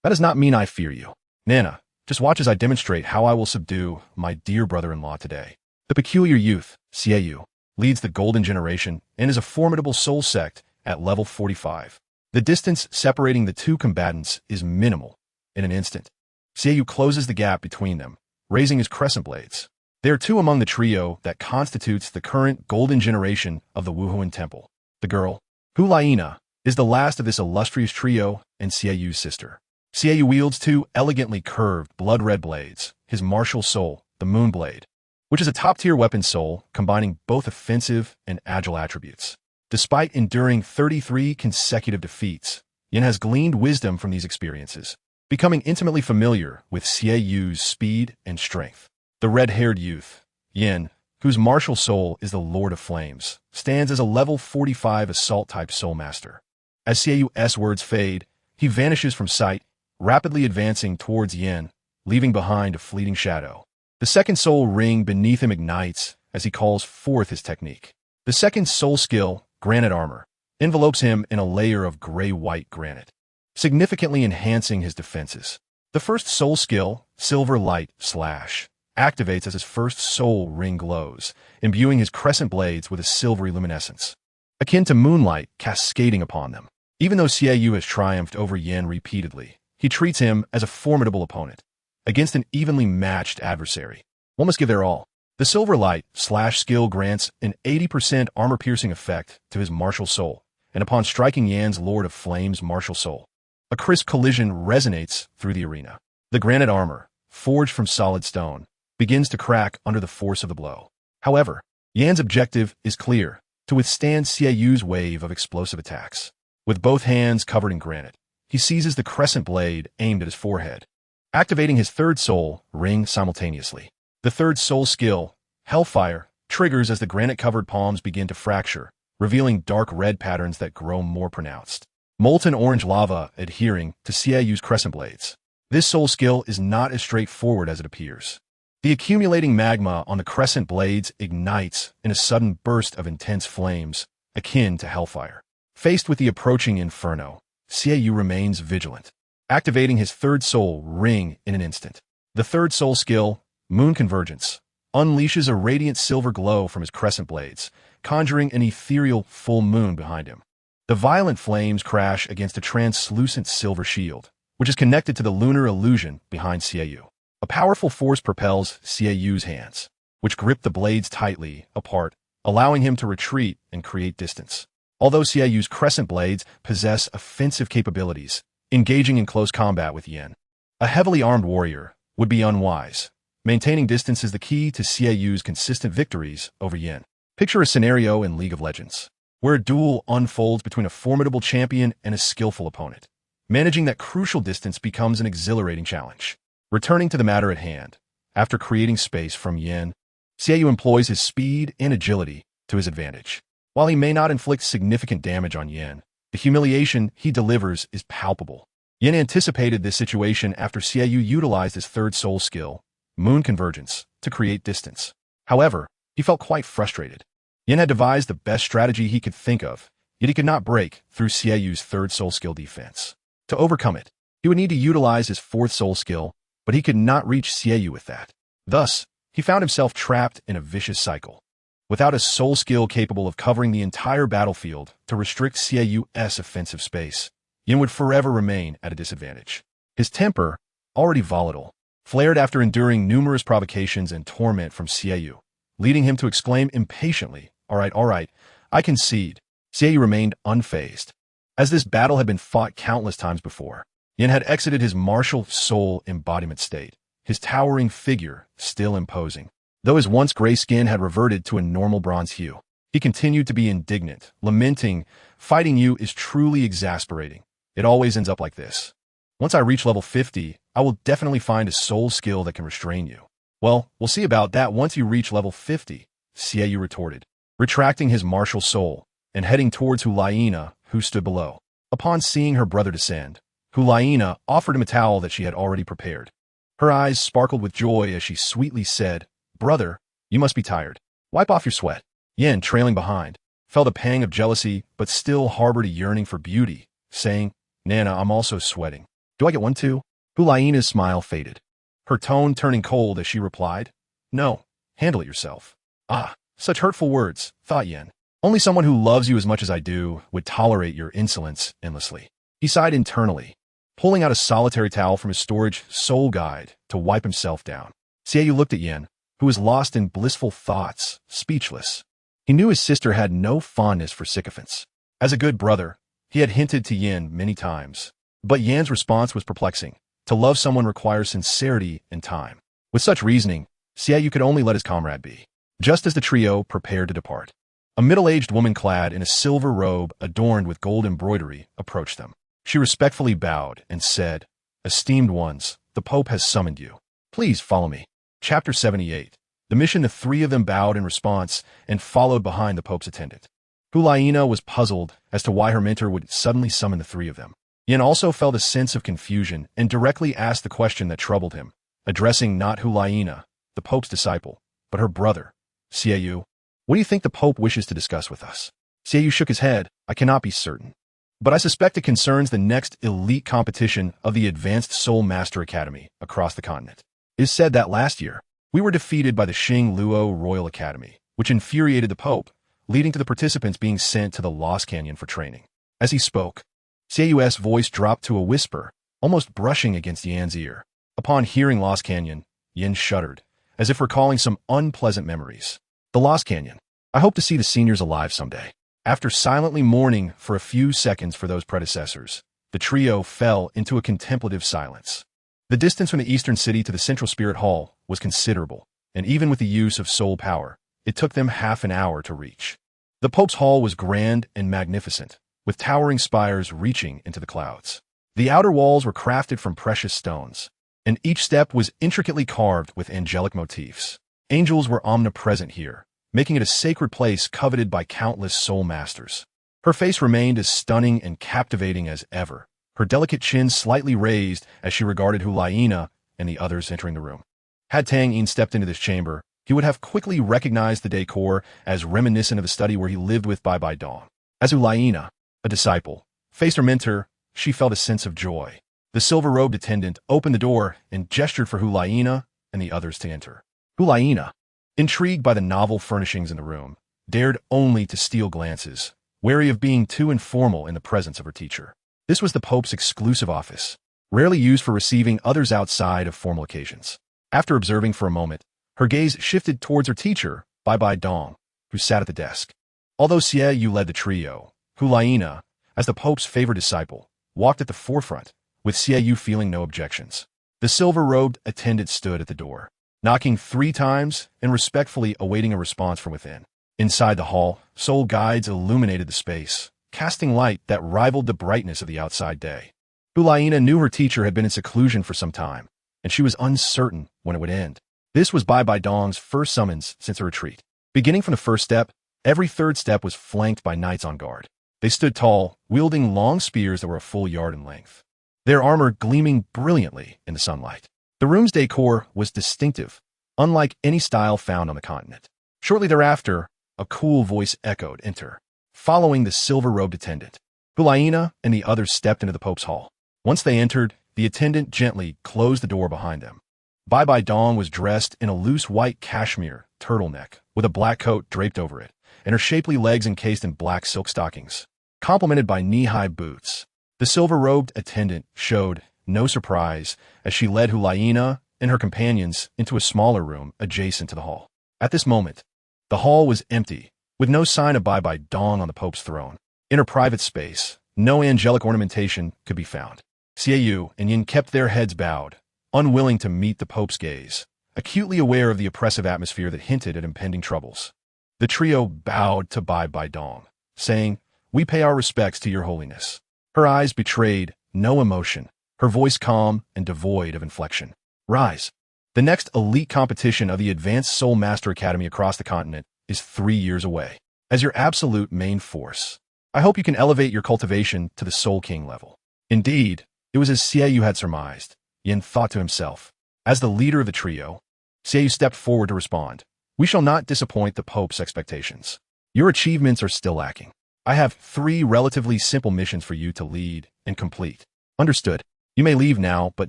that does not mean I fear you. Nana, just watch as I demonstrate how I will subdue my dear brother-in-law today." The peculiar youth, Xiaoyu, leads the Golden Generation and is a formidable soul sect at level 45. The distance separating the two combatants is minimal. In an instant, Xiaoyu closes the gap between them, raising his crescent blades. There are 2 among the trio that constitutes the current Golden Generation of the Wuhuan Temple. The girl, Hulaina, is the last of this illustrious trio and Xiaoyu's sister. Xiaoyu wields 2 elegantly curved blood-red blades, his martial soul, the Moon Blade, which is a top-tier weapon soul combining both offensive and agile attributes. Despite enduring 33 consecutive defeats, Yin has gleaned wisdom from these experiences, becoming intimately familiar with Xiaoyu's speed and strength. The red-haired youth, Yin, whose martial soul is the Lord of Flames, stands as a level 45 assault-type soul master. As Xiaoyu's words fade, he vanishes from sight, rapidly advancing towards Yin, leaving behind a fleeting shadow. The second soul ring beneath him ignites as he calls forth his technique. The second soul skill, Granite Armor, envelopes him in a layer of gray-white granite, significantly enhancing his defenses. The first soul skill, Silver Light Slash, activates as his first soul ring glows, imbuing his crescent blades with a silvery luminescence, akin to moonlight cascading upon them. Even though Xiaoyu has triumphed over Yin repeatedly, he treats him as a formidable opponent. Against an evenly matched adversary, one must give their all. The Silver Light Slash skill grants an 80% armor-piercing effect to his martial soul, and upon striking Yan's Lord of Flames martial soul, a crisp collision resonates through the arena. The granite armor, forged from solid stone, begins to crack under the force of the blow. However, Yan's objective is clear: to withstand Xiaoyu's wave of explosive attacks. With both hands covered in granite, he seizes the crescent blade aimed at his forehead, activating his third soul ring simultaneously. The third soul skill, Hellfire, triggers as the granite-covered palms begin to fracture, revealing dark red patterns that grow more pronounced. Molten orange lava adhering to Xiaoyu's crescent blades. This soul skill is not as straightforward as it appears. The accumulating magma on the crescent blades ignites in a sudden burst of intense flames, akin to hellfire. Faced with the approaching inferno, Xiaoyu remains vigilant, activating his third soul ring in an instant. The third soul skill, Moon Convergence, unleashes a radiant silver glow from his crescent blades, conjuring an ethereal full moon behind him. The violent flames crash against a translucent silver shield, which is connected to the lunar illusion behind Xiaoyu. A powerful force propels Xiaoyu's hands, which grip the blades tightly apart, allowing him to retreat and create distance. Although Xiaoyu's crescent blades possess offensive capabilities, engaging in close combat with Yan, a heavily armed warrior, would be unwise. Maintaining distance is the key to Xiaoyu's consistent victories over Yan. Picture a scenario in League of Legends, where a duel unfolds between a formidable champion and a skillful opponent. Managing that crucial distance becomes an exhilarating challenge. Returning to the matter at hand, after creating space from Yan, Xiaoyu employs his speed and agility to his advantage. While he may not inflict significant damage on Yan, the humiliation he delivers is palpable. Yan anticipated this situation after Xiaoyu utilized his third soul skill, Moon Convergence, to create distance. However, he felt quite frustrated. Yan had devised the best strategy he could think of, yet he could not break through Xiaoyu's third soul skill defense. To overcome it, he would need to utilize his fourth soul skill, but he could not reach Xiaoyu with that. Thus, he found himself trapped in a vicious cycle. Without a soul skill capable of covering the entire battlefield to restrict Xiaoyu's offensive space, Yan would forever remain at a disadvantage. His temper, already volatile, flared after enduring numerous provocations and torment from Xiaoyu, leading him to exclaim impatiently, all right, I concede." Xiaoyu remained unfazed. As this battle had been fought countless times before, Yan had exited his martial soul embodiment state, his towering figure still imposing. Though his once gray skin had reverted to a normal bronze hue, he continued to be indignant, lamenting, "Fighting you is truly exasperating. It always ends up like this. Once I reach level 50, I will definitely find a soul skill that can restrain you." "Well, we'll see about that once you reach level 50, Xiaoyu retorted, retracting his martial soul and heading towards Hulayina, who stood below. Upon seeing her brother descend, Hulayina offered him a towel that she had already prepared. Her eyes sparkled with joy as she sweetly said, "Brother, you must be tired. Wipe off your sweat." Yan, trailing behind, felt a pang of jealousy but still harbored a yearning for beauty, saying, "Nana, I'm also sweating. Do I get one too?" Hulayina's smile faded, her tone turning cold as she replied, "No, handle it yourself." "Ah, such hurtful words," thought Yan. "Only someone who loves you as much as I do would tolerate your insolence endlessly." He sighed internally, pulling out a solitary towel from his storage soul guide to wipe himself down. Xiaoyu looked at Yan, who was lost in blissful thoughts, speechless. He knew his sister had no fondness for sycophants. As a good brother, he had hinted to Yan many times. But Yan's response was perplexing. To love someone requires sincerity and time. With such reasoning, Xiaoyu could only let his comrade be. Just as the trio prepared to depart, a middle-aged woman clad in a silver robe adorned with gold embroidery approached them. She respectfully bowed and said, "Esteemed ones, the Pope has summoned you. Please follow me." Chapter 78. The mission. The three of them bowed in response and followed behind the Pope's attendant. Hulayina was puzzled as to why her mentor would suddenly summon the three of them. Yan also felt a sense of confusion and directly asked the question that troubled him, addressing not Hulayina, the Pope's disciple, but her brother. "Xiaoyu, what do you think the Pope wishes to discuss with us?" Xiaoyu shook his head. "I cannot be certain, but I suspect it concerns the next elite competition of the Advanced Soul Master Academy across the continent. It is said that last year, we were defeated by the Luo Royal Academy, which infuriated the Pope, leading to the participants being sent to the Lost Canyon for training." As he spoke, Xiaoyu's voice dropped to a whisper, almost brushing against Yan's ear. Upon hearing Lost Canyon, Yan shuddered, as if recalling some unpleasant memories. The Lost Canyon. I hope to see the seniors alive someday. After silently mourning for a few seconds for those predecessors, the trio fell into a contemplative silence. The distance from the eastern city to the central spirit hall was considerable, and even with the use of soul power, it took them half an hour to reach. The Pope's hall was grand and magnificent, with towering spires reaching into the clouds. The outer walls were crafted from precious stones, and each step was intricately carved with angelic motifs. Angels were omnipresent here, making it a sacred place coveted by countless soul masters. Her face remained as stunning and captivating as ever, her delicate chin slightly raised as she regarded Hulaina and the others entering the room. Had Tang Yin stepped into this chamber, he would have quickly recognized the decor as reminiscent of the study where he lived with Bai Bai Dong. As Hulaina, a disciple, faced her mentor, she felt a sense of joy. The silver-robed attendant opened the door and gestured for Hulaina and the others to enter. Hulaina, intrigued by the novel furnishings in the room, dared only to steal glances, wary of being too informal in the presence of her teacher. This was the Pope's exclusive office, rarely used for receiving others outside of formal occasions. After observing for a moment, her gaze shifted towards her teacher, Bai Bai Dong, who sat at the desk. Although Xie Yu led the trio, Hulaina, as the Pope's favorite disciple, walked at the forefront, with Xie Yu feeling no objections. The silver-robed attendant stood at the door, knocking 3 times and respectfully awaiting a response from within. Inside the hall, soul guides illuminated the space, casting light that rivaled the brightness of the outside day. Hulaina knew her teacher had been in seclusion for some time, and she was uncertain when it would end. This was Bai Bai Dong's first summons since her retreat. Beginning from the first step, every third step was flanked by knights on guard. They stood tall, wielding long spears that were a full yard in length, their armor gleaming brilliantly in the sunlight. The room's decor was distinctive, unlike any style found on the continent. Shortly thereafter, a cool voice echoed, "Enter," following the silver-robed attendant. Hulaina and the others stepped into the Pope's hall. Once they entered, the attendant gently closed the door behind them. Bai Bai Dong was dressed in a loose white cashmere turtleneck with a black coat draped over it, and her shapely legs encased in black silk stockings, complemented by knee-high boots. The silver-robed attendant showed no surprise as she led Hulaina and her companions into a smaller room adjacent to the hall. At this moment, the hall was empty, with no sign of Bai Bai Dong on the Pope's throne. In her private space, no angelic ornamentation could be found. Xie Yu and Yin kept their heads bowed, unwilling to meet the Pope's gaze, acutely aware of the oppressive atmosphere that hinted at impending troubles. The trio bowed to Bai Bai Dong, saying, "We pay our respects to your holiness." Her eyes betrayed no emotion, her voice calm and devoid of inflection. "Rise. The next elite competition of the Advanced Soul Master Academy across the continent is 3 years away. As your absolute main force, I hope you can elevate your cultivation to the Soul King level." Indeed, it was as Xie Yu had surmised, Yin thought to himself. As the leader of the trio, Xie Yu stepped forward to respond. "We shall not disappoint the Pope's expectations. Your achievements are still lacking. I have 3 relatively simple missions for you to lead and complete." "Understood. You may leave now, but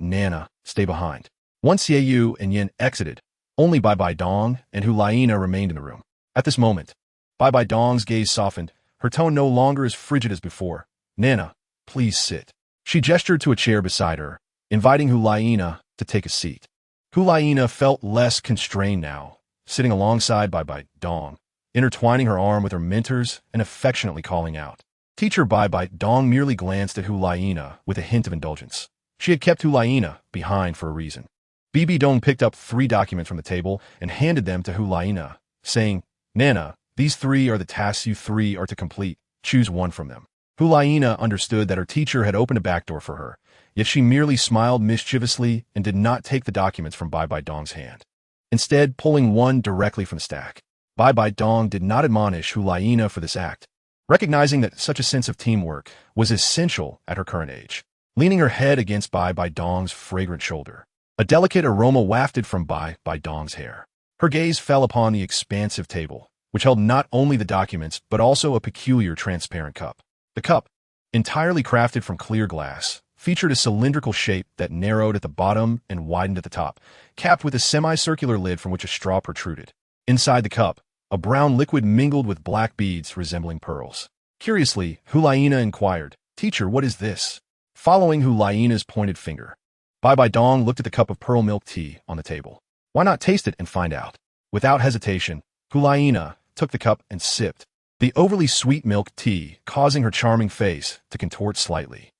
Nana, stay behind." Once Xie Yu and Yin exited, only Bai Bai Dong and Hulaina remained in the room. At this moment, Bai Bai Dong's gaze softened, her tone no longer as frigid as before. "Nana, please sit." She gestured to a chair beside her, inviting Hulaina to take a seat. Hulaina felt less constrained now, sitting alongside Bai Bai Dong, intertwining her arm with her mentor's and affectionately calling out. Teacher Bai Bai Dong merely glanced at Hulaina with a hint of indulgence. She had kept Hulaina behind for a reason. Bibi Dong picked up 3 documents from the table and handed them to Hulaina, saying, "Nana, these 3 are the tasks you 3 are to complete. Choose one from them." Hulaina understood that her teacher had opened a back door for her, yet she merely smiled mischievously and did not take the documents from Bai Bai Dong's hand, instead pulling one directly from the stack. Bai Bai Dong did not admonish Hulaina for this act, recognizing that such a sense of teamwork was essential at her current age. Leaning her head against Bai Bai Dong's fragrant shoulder, a delicate aroma wafted from Bai Bai Dong's hair. Her gaze fell upon the expansive table, which held not only the documents but also a peculiar transparent cup. The cup, entirely crafted from clear glass, featured a cylindrical shape that narrowed at the bottom and widened at the top, capped with a semicircular lid from which a straw protruded. Inside the cup, a brown liquid mingled with black beads resembling pearls. Curiously, Hulaina inquired, "Teacher, what is this?" Following Hulaina's pointed finger, Bai Bai Dong looked at the cup of pearl milk tea on the table. "Why not taste it and find out?" Without hesitation, Hulaina took the cup and sipped, the overly sweet milk tea causing her charming face to contort slightly.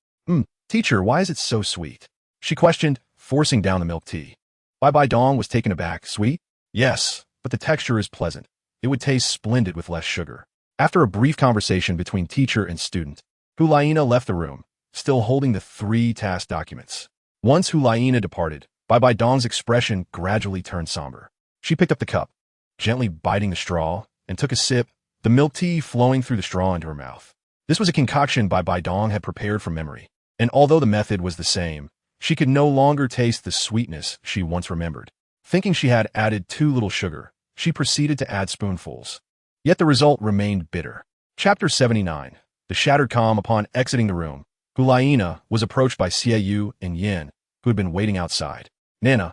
Teacher, why is it so sweet?" she questioned, forcing down the milk tea. Bai Bai Dong was taken aback. "Sweet? Yes, but the texture is pleasant. It would taste splendid with less sugar." After a brief conversation between teacher and student, Hulaina left the room, still holding the 3 task documents. Once Hulaina departed, Bai Bai Dong's expression gradually turned somber. She picked up the cup, gently biting the straw, and took a sip, the milk tea flowing through the straw into her mouth. This was a concoction Bai Dong had prepared from memory, and although the method was the same, she could no longer taste the sweetness she once remembered. Thinking she had added too little sugar, she proceeded to add spoonfuls. Yet the result remained bitter. Chapter 79. The Shattered Calm. Upon exiting the room, Douluo was approached by Xiaoyu and Yin, who had been waiting outside. Nana,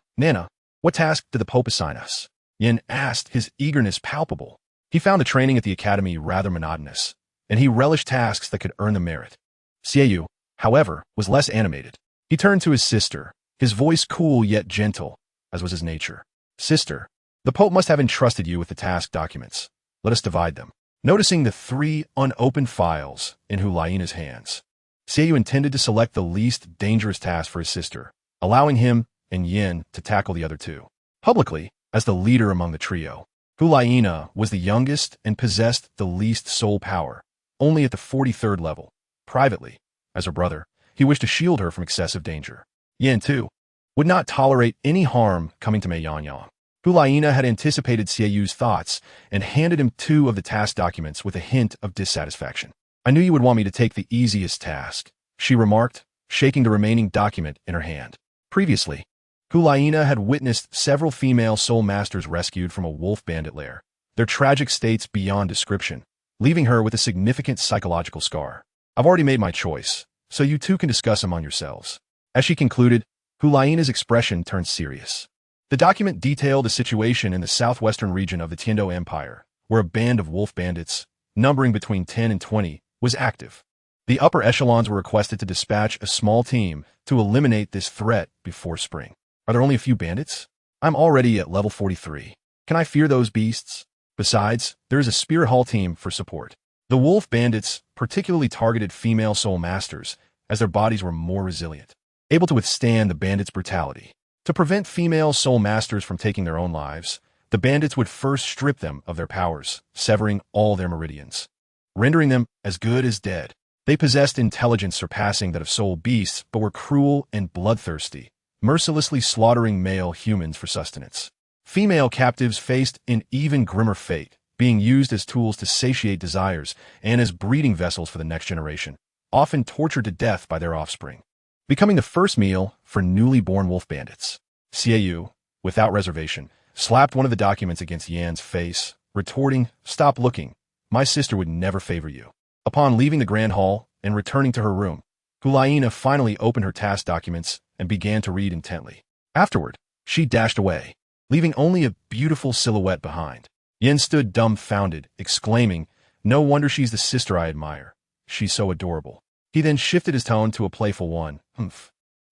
what task did the Pope assign us? Yin asked, his eagerness palpable. He found the training at the academy rather monotonous, and he relished tasks that could earn the merit. Xiaoyu, however, was less animated. He turned to his sister, his voice cool yet gentle, as was his nature. Sister, the Pope must have entrusted you with the task documents. Let us divide them. Noticing the 3 unopened files in Douluo's hands, Xiaoyu intended to select the least dangerous task for his sister, allowing him and Yin to tackle the other 2. Publicly, as the leader among the trio, Douluo was the youngest and possessed the least soul power, only at the 43rd level. Privately, as her brother, he wished to shield her from excessive danger. Yin, too, would not tolerate any harm coming to Mei Yangyang. Douluo had anticipated Xiaoyu's thoughts and handed him 2 of the task documents with a hint of dissatisfaction. I knew you would want me to take the easiest task, she remarked, shaking the remaining document in her hand. Previously, Douluo had witnessed several female soul masters rescued from a wolf bandit lair, their tragic states beyond description, leaving her with a significant psychological scar. I've already made my choice, so you 2 can discuss among yourselves. As she concluded, Douluo's expression turned serious. The document detailed a situation in the southwestern region of the Tiando Empire, where a band of wolf bandits, numbering between 10 and 20, was active. The upper echelons were requested to dispatch a small team to eliminate this threat before spring. Are there only a few bandits? I'm already at level 43. Can I fear those beasts? Besides, there is a Spirit Hall team for support. The wolf bandits particularly targeted female soul masters, as their bodies were more resilient, able to withstand the bandits' brutality. To prevent female soul masters from taking their own lives, the bandits would first strip them of their powers, severing all their meridians, rendering them as good as dead. They possessed intelligence surpassing that of soul beasts, but were cruel and bloodthirsty, mercilessly slaughtering male humans for sustenance. Female captives faced an even grimmer fate, being used as tools to satiate desires and as breeding vessels for the next generation, often tortured to death by their offspring, becoming the first meal for newly born wolf bandits. Xiaoyu, without reservation, slapped one of the documents against Yan's face, retorting, "Stop looking. My sister would never favor you." Upon leaving the grand hall and returning to her room, Douluo finally opened her task documents and began to read intently. Afterward, she dashed away, leaving only a beautiful silhouette behind. Yin stood dumbfounded, exclaiming, "No wonder she's the sister I admire. She's so adorable." He then shifted his tone to a playful one.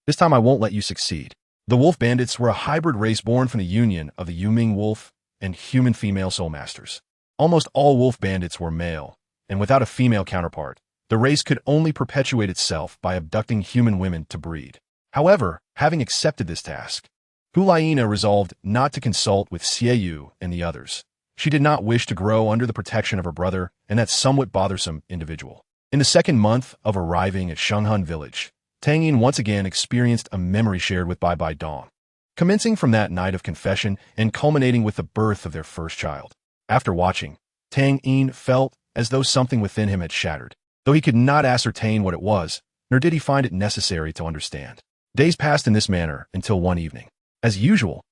This time I won't let you succeed." The wolf bandits were a hybrid race born from the union of the Yuming wolf and human female soul masters. Almost all wolf bandits were male, and without a female counterpart, the race could only perpetuate itself by abducting human women to breed. However, having accepted this task, Douluo resolved not to consult with Xiaoyu and the others. She did not wish to grow under the protection of her brother and that somewhat bothersome individual. In the second month of arriving at Shenghun village, Tang Yin once again experienced a memory shared with Bai Dong, commencing from that night of confession and culminating with the birth of their first child. After watching, Tang Yin felt as though something within him had shattered, though he could not ascertain what it was, nor did he find it necessary to understand. Days passed in this manner until one evening. As usual,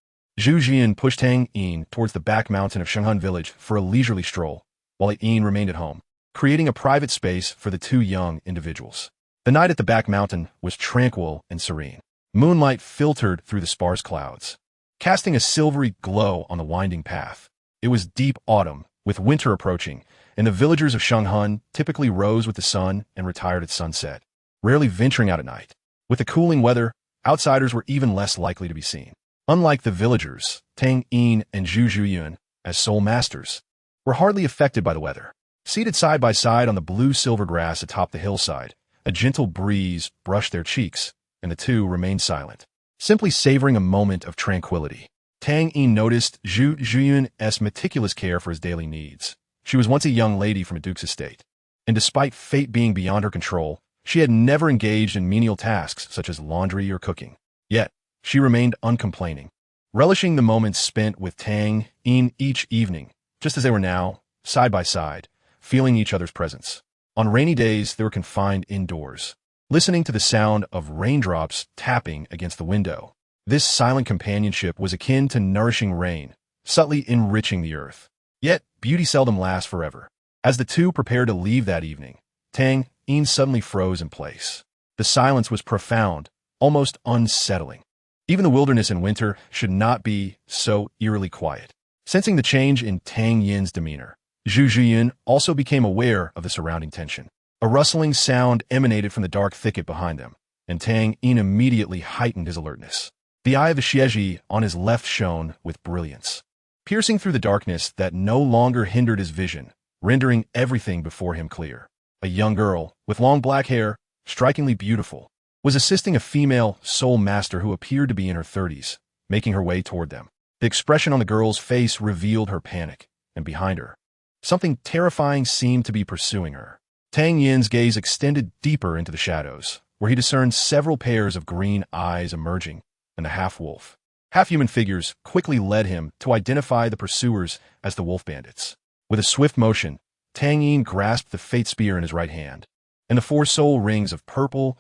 Zhu Jian pushed Tang Yin towards the back mountain of Shenghun village for a leisurely stroll, while Yin remained at home, creating a private space for the 2 young individuals. The night at the back mountain was tranquil and serene. Moonlight filtered through the sparse clouds, casting a silvery glow on the winding path. It was deep autumn, with winter approaching, and the villagers of Shenghun typically rose with the sun and retired at sunset, rarely venturing out at night. With the cooling weather, outsiders were even less likely to be seen. Unlike the villagers, Tang Yin and Zhu Zhuyuan, as soul masters, were hardly affected by the weather. Seated side by side on the blue-silver grass atop the hillside, a gentle breeze brushed their cheeks, and the 2 remained silent, simply savoring a moment of tranquility. Tang Yin noticed Zhu Zhuyuan's meticulous care for his daily needs. She was once a young lady from a duke's estate, and despite fate being beyond her control, she had never engaged in menial tasks such as laundry or cooking. Yet, she remained uncomplaining, relishing the moments spent with Tang Yin each evening, just as they were now, side by side, feeling each other's presence. On rainy days, they were confined indoors, listening to the sound of raindrops tapping against the window. This silent companionship was akin to nourishing rain, subtly enriching the earth. Yet, beauty seldom lasts forever. As the two prepared to leave that evening, Tang Yin suddenly froze in place. The silence was profound, almost unsettling. Even the wilderness in winter should not be so eerily quiet. Sensing the change in Tang Yin's demeanor, Zhu Zhiyun also became aware of the surrounding tension. A rustling sound emanated from the dark thicket behind them, and Tang Yin immediately heightened his alertness. The eye of the Xieji on his left shone with brilliance, piercing through the darkness that no longer hindered his vision, rendering everything before him clear. A young girl, with long black hair, strikingly beautiful, was assisting a female soul master who appeared to be in her 30s, making her way toward them. The expression on the girl's face revealed her panic, and behind her, something terrifying seemed to be pursuing her. Tang Yin's gaze extended deeper into the shadows, where he discerned several pairs of green eyes emerging, and the half-wolf, half-human figures quickly led him to identify the pursuers as the wolf bandits. With a swift motion, Tang Yin grasped the fate spear in his right hand, and the four soul rings of purple,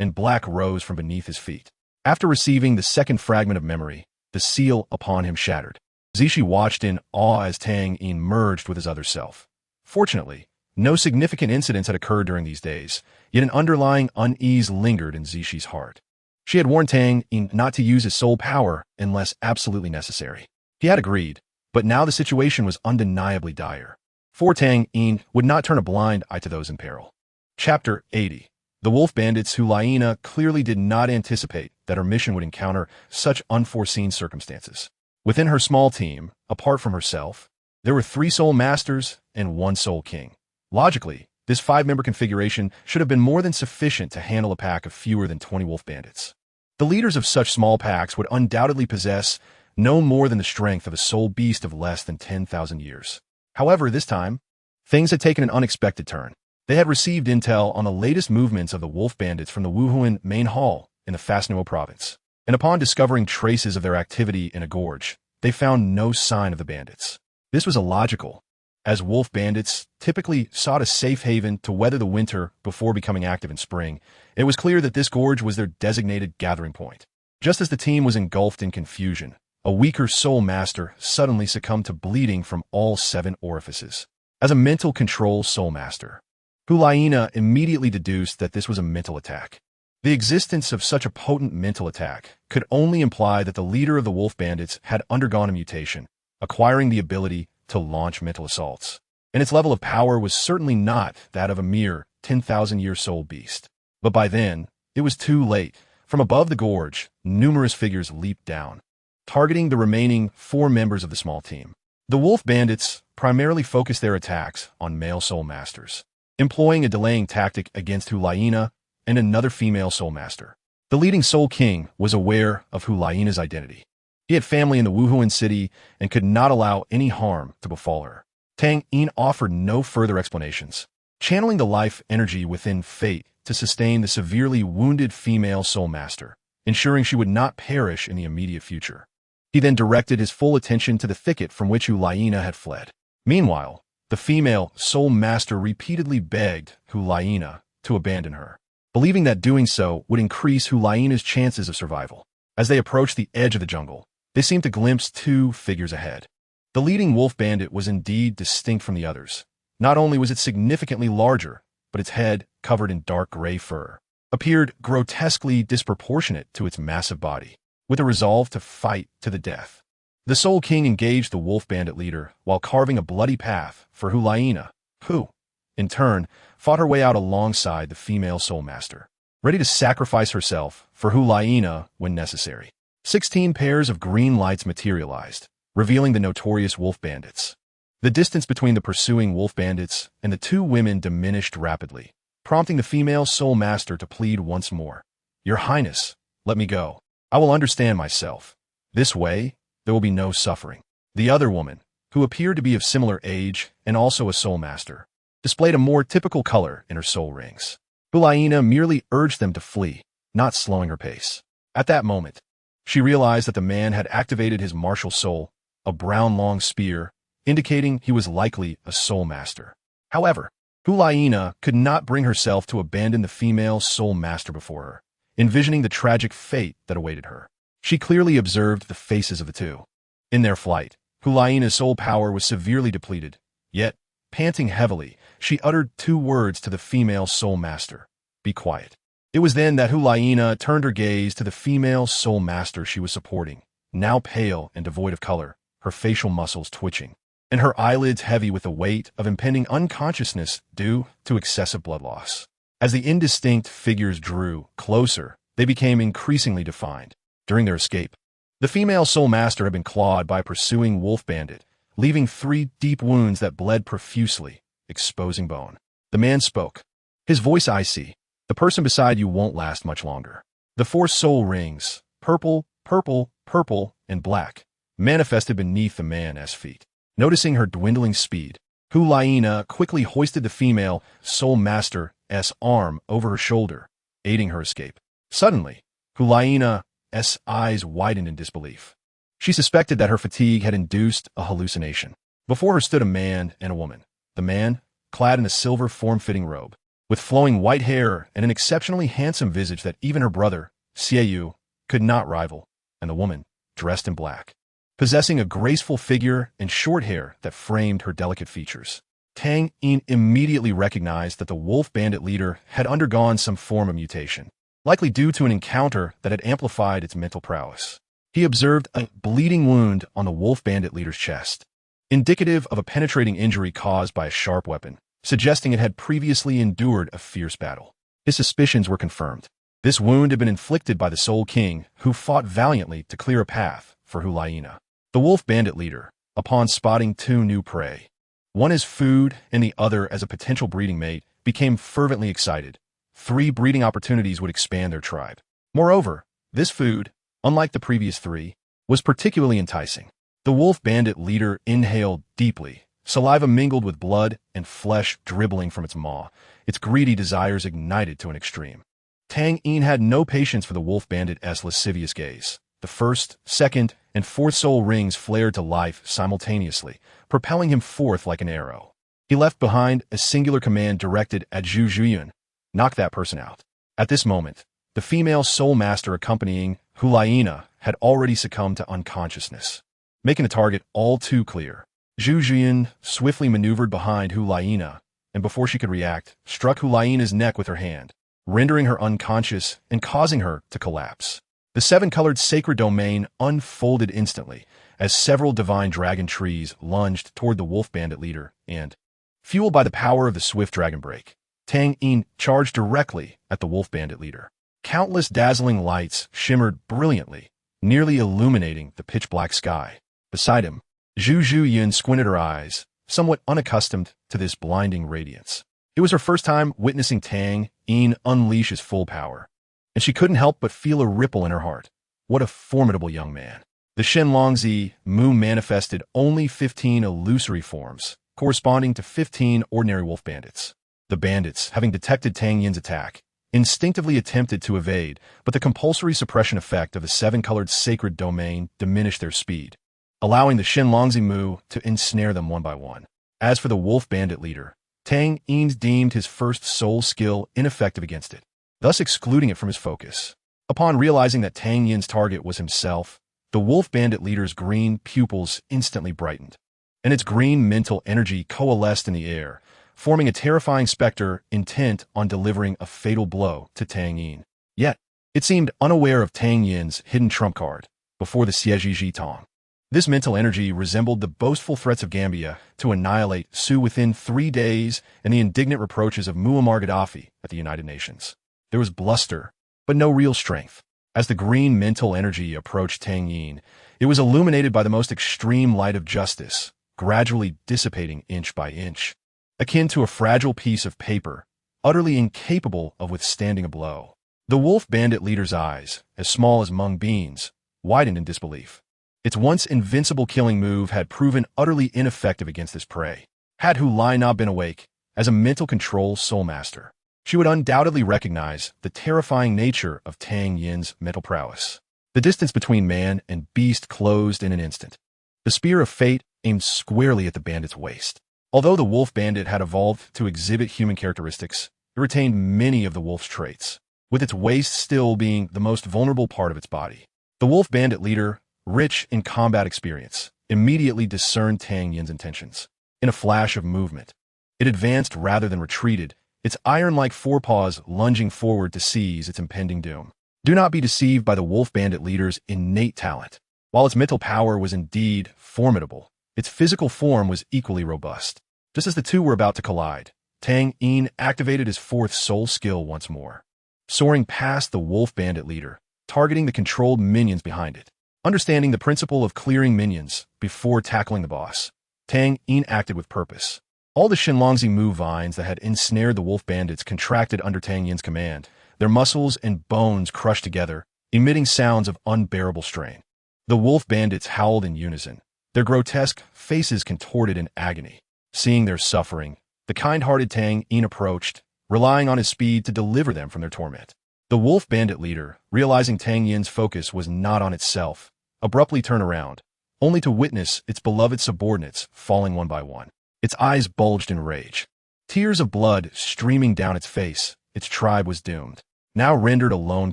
and black rose from beneath his feet. After receiving the second fragment of memory, the seal upon him shattered. Zishi watched in awe as Tang Yin merged with his other self. Fortunately, no significant incidents had occurred during these days, yet an underlying unease lingered in Zishi's heart. She had warned Tang Yin not to use his soul power unless absolutely necessary. He had agreed, but now the situation was undeniably dire. For Tang Yin would not turn a blind eye to those in peril. Chapter 80. The wolf bandits Hulaina clearly did not anticipate that her mission would encounter such unforeseen circumstances. Within her small team, apart from herself, there were 3 soul masters and 1 soul king. Logically, this 5-member configuration should have been more than sufficient to handle a pack of fewer than 20 wolf bandits. The leaders of such small packs would undoubtedly possess no more than the strength of a soul beast of less than 10,000 years. However, this time, things had taken an unexpected turn. They had received intel on the latest movements of the wolf bandits from the Wuhuan main hall in the Fastnuo province, and upon discovering traces of their activity in a gorge, they found no sign of the bandits. This was illogical, as wolf bandits typically sought a safe haven to weather the winter before becoming active in spring. It was clear that this gorge was their designated gathering point. Just as the team was engulfed in confusion, a weaker soul master suddenly succumbed to bleeding from all 7 orifices. As a mental control soul master, Hulaina immediately deduced that this was a mental attack. The existence of such a potent mental attack could only imply that the leader of the wolf bandits had undergone a mutation, acquiring the ability to launch mental assaults. And its level of power was certainly not that of a mere 10,000-year soul beast. But by then, it was too late. From above the gorge, numerous figures leaped down, targeting the remaining 4 members of the small team. The wolf bandits primarily focused their attacks on male soul masters, employing a delaying tactic against Hulaina and another female soul master. The leading soul king was aware of Hulaina's identity. He had family in the Wuhuan city and could not allow any harm to befall her. Tang Yin offered no further explanations, channeling the life energy within fate to sustain the severely wounded female soul master, ensuring she would not perish in the immediate future. He then directed his full attention to the thicket from which Hulaina had fled. Meanwhile, the female soul master repeatedly begged Hulaina to abandon her, believing that doing so would increase Hulaina's chances of survival. As they approached the edge of the jungle, they seemed to glimpse 2 figures ahead. The leading wolf bandit was indeed distinct from the others. Not only was it significantly larger, but its head, covered in dark gray fur, appeared grotesquely disproportionate to its massive body, with a resolve to fight to the death. The Soul King engaged the wolf bandit leader while carving a bloody path for Hulaina, who, in turn, fought her way out alongside the female soul master, ready to sacrifice herself for Hulaina when necessary. 16 pairs of green lights materialized, revealing the notorious wolf bandits. The distance between the pursuing wolf bandits and the 2 women diminished rapidly, prompting the female soul master to plead once more. "Your Highness, let me go. I will understand myself. This way, there will be no suffering." The other woman, who appeared to be of similar age and also a soul master, displayed a more typical color in her soul rings. Hulaina merely urged them to flee, not slowing her pace. At that moment, she realized that the man had activated his martial soul, a brown long spear, indicating he was likely a soul master. However, Douluo could not bring herself to abandon the female soul master before her, envisioning the tragic fate that awaited her. She clearly observed the faces of the two. In their flight, Douluo's soul power was severely depleted, yet, panting heavily, she uttered 2 words to the female soul master: "Be quiet." It was then that Douluo turned her gaze to the female soul master she was supporting, now pale and devoid of color, her facial muscles twitching, and her eyelids heavy with the weight of impending unconsciousness due to excessive blood loss. As the indistinct figures drew closer, they became increasingly defined. During their escape, the female soul master had been clawed by a pursuing wolf bandit, leaving 3 deep wounds that bled profusely, exposing bone. The man spoke, his voice icy. "The person beside you won't last much longer." The 4 soul rings, purple, purple, purple, and black, manifested beneath the man's feet. Noticing her dwindling speed, Douluo quickly hoisted the female soul master's arm over her shoulder, aiding her escape. Suddenly, Douluo's eyes widened in disbelief. She suspected that her fatigue had induced a hallucination. Before her stood a man and a woman. The man, clad in a silver form-fitting robe, with flowing white hair and an exceptionally handsome visage that even her brother, Xiaoyu, could not rival, and the woman, dressed in black, possessing a graceful figure and short hair that framed her delicate features. Tang Yin immediately recognized that the wolf bandit leader had undergone some form of mutation, likely due to an encounter that had amplified its mental prowess. He observed a bleeding wound on the wolf bandit leader's chest, indicative of a penetrating injury caused by a sharp weapon, suggesting it had previously endured a fierce battle. His suspicions were confirmed. This wound had been inflicted by the Soul King, who fought valiantly to clear a path for Douluo. The wolf bandit leader, upon spotting 2 new prey, one as food and the other as a potential breeding mate, became fervently excited. 3 breeding opportunities would expand their tribe. Moreover, this food, unlike the previous 3, was particularly enticing. The wolf bandit leader inhaled deeply, saliva mingled with blood and flesh dribbling from its maw, its greedy desires ignited to an extreme. Tang Yin had no patience for the wolf bandit's lascivious gaze. The 1st, 2nd, and 4th soul rings flared to life simultaneously, propelling him forth like an arrow. He left behind a singular command directed at Zhu Zhuyan: "Knock that person out." At this moment, the female soul master accompanying Douluo had already succumbed to unconsciousness. Making the target all too clear, Zhu Zhuyan swiftly maneuvered behind Douluo, and before she could react, struck Douluo's neck with her hand, rendering her unconscious and causing her to collapse. The 7-colored sacred domain unfolded instantly as several divine dragon trees lunged toward the wolf bandit leader and, fueled by the power of the swift dragon break, Tang Yin charged directly at the wolf bandit leader. Countless dazzling lights shimmered brilliantly, nearly illuminating the pitch-black sky. Beside him, Zhu Zhuyan squinted her eyes, somewhat unaccustomed to this blinding radiance. It was her first time witnessing Tang Yin unleash his full power, and she couldn't help but feel a ripple in her heart. What a formidable young man. The Shenlongzi Mu manifested only 15 illusory forms, corresponding to 15 ordinary wolf bandits. The bandits, having detected Tang Yin's attack, instinctively attempted to evade, but the compulsory suppression effect of the 7-colored sacred domain diminished their speed, allowing the Shenlongzi Mu to ensnare them one by one. As for the wolf bandit leader, Tang Yin deemed his first soul skill ineffective against it, thus excluding it from his focus. Upon realizing that Tang Yin's target was himself, the wolf bandit leader's green pupils instantly brightened, and its green mental energy coalesced in the air, forming a terrifying specter intent on delivering a fatal blow to Tang Yin. Yet, it seemed unaware of Tang Yin's hidden trump card before the Siege Tong. This mental energy resembled the boastful threats of Gambia to annihilate Su within 3 days and the indignant reproaches of Muammar Gaddafi at the United Nations. There was bluster, but no real strength. As the green mental energy approached Tang Yin, it was illuminated by the most extreme light of justice, gradually dissipating inch by inch, akin to a fragile piece of paper, utterly incapable of withstanding a blow. The wolf bandit leader's eyes, as small as mung beans, widened in disbelief. Its once invincible killing move had proven utterly ineffective against this prey. Had Douluo been awake, as a mental control soul master, she would undoubtedly recognize the terrifying nature of Tang Yin's mental prowess. The distance between man and beast closed in an instant. The spear of fate aimed squarely at the bandit's waist. Although the wolf bandit had evolved to exhibit human characteristics, it retained many of the wolf's traits, with its waist still being the most vulnerable part of its body. The wolf bandit leader, rich in combat experience, immediately discerned Tang Yin's intentions. In a flash of movement, it advanced rather than retreated, its iron-like forepaws lunging forward to seize its impending doom. Do not be deceived by the wolf bandit leader's innate talent. While its mental power was indeed formidable, its physical form was equally robust. Just as the two were about to collide, Tang Yin activated his fourth soul skill once more, soaring past the wolf bandit leader, targeting the controlled minions behind it. Understanding the principle of clearing minions before tackling the boss, Tang Yin acted with purpose. All the Shenlongzi Mu vines that had ensnared the wolf bandits contracted under Tang Yin's command, their muscles and bones crushed together, emitting sounds of unbearable strain. The wolf bandits howled in unison, their grotesque faces contorted in agony. Seeing their suffering, the kind-hearted Tang Yin approached, relying on his speed to deliver them from their torment. The wolf bandit leader, realizing Tang Yin's focus was not on itself, abruptly turned around, only to witness its beloved subordinates falling one by one. Its eyes bulged in rage. Tears of blood streaming down its face, its tribe was doomed. Now rendered a lone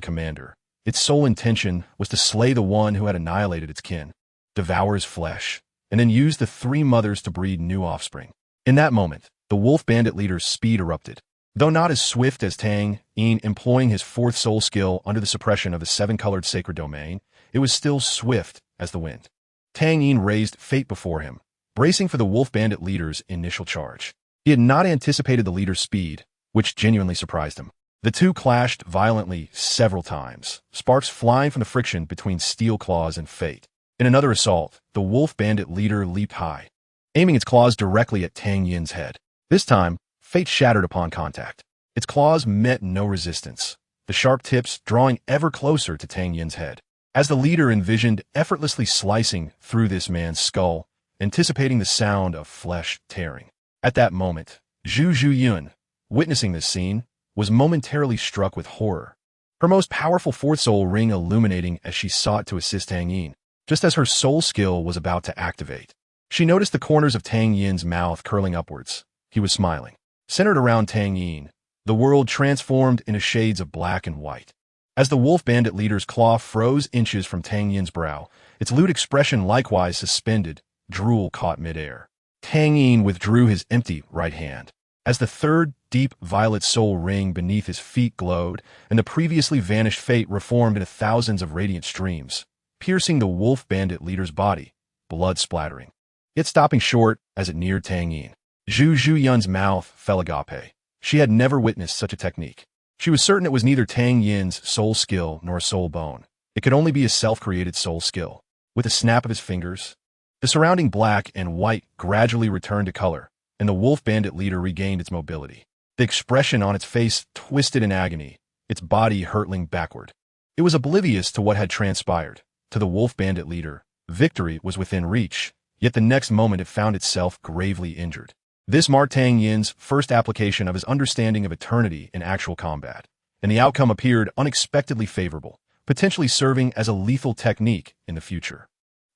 commander, its sole intention was to slay the one who had annihilated its kin, devour his flesh, and then use the three mothers to breed new offspring. In that moment, the wolf bandit leader's speed erupted. Though not as swift as Tang Yin employing his fourth soul skill under the suppression of the seven-colored sacred domain, it was still swift as the wind. Tang Yin raised fate before him, bracing for the wolf bandit leader's initial charge. He had not anticipated the leader's speed, which genuinely surprised him. The two clashed violently several times, sparks flying from the friction between steel claws and fate. In another assault, the wolf bandit leader leaped high, aiming its claws directly at Tang Yin's head. This time, fate shattered upon contact. Its claws met no resistance, the sharp tips drawing ever closer to Tang Yin's head. As the leader envisioned effortlessly slicing through this man's skull, anticipating the sound of flesh tearing. At that moment, Zhu Zhuyun, witnessing this scene, was momentarily struck with horror, her most powerful fourth soul ring illuminating as she sought to assist Tang Yin. Just as her soul skill was about to activate, she noticed the corners of Tang Yin's mouth curling upwards. He was smiling. Centered around Tang Yin, the world transformed into shades of black and white. As the wolf bandit leader's claw froze inches from Tang Yin's brow, its lewd expression likewise suspended, drool caught midair. Tang Yin withdrew his empty right hand. As the third deep violet soul ring beneath his feet glowed, and the previously vanished fate reformed into thousands of radiant streams, piercing the wolf bandit leader's body, blood splattering, yet stopping short as it neared Tang Yin. Zhu Zhuyun's mouth fell agape. She had never witnessed such a technique. She was certain it was neither Tang Yin's soul skill nor soul bone. It could only be a self-created soul skill. With a snap of his fingers, the surrounding black and white gradually returned to color, and the wolf bandit leader regained its mobility. The expression on its face twisted in agony, its body hurtling backward. It was oblivious to what had transpired. To the wolf bandit leader, victory was within reach, yet the next moment it found itself gravely injured. This marked Tang Yin's first application of his understanding of eternity in actual combat, and the outcome appeared unexpectedly favorable, potentially serving as a lethal technique in the future.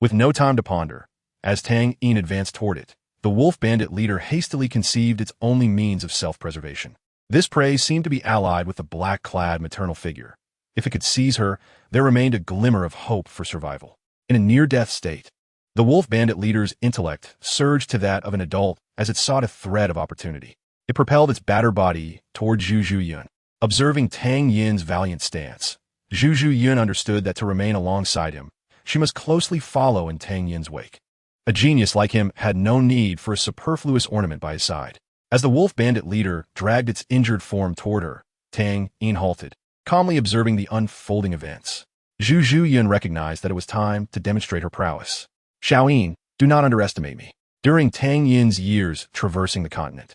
With no time to ponder, as Tang Yin advanced toward it, the wolf bandit leader hastily conceived its only means of self-preservation. This prey seemed to be allied with the black-clad maternal figure. If it could seize her, there remained a glimmer of hope for survival. In a near-death state, the wolf bandit leader's intellect surged to that of an adult as it sought a thread of opportunity. It propelled its battered body toward Zhu Zhuyun. Observing Tang Yin's valiant stance, Zhu Zhuyun understood that to remain alongside him, she must closely follow in Tang Yin's wake. A genius like him had no need for a superfluous ornament by his side. As the wolf bandit leader dragged its injured form toward her, Tang Yin halted, calmly observing the unfolding events. Zhu Zhuyun recognized that it was time to demonstrate her prowess. Xiaoyin, do not underestimate me. During Tang Yin's years traversing the continent,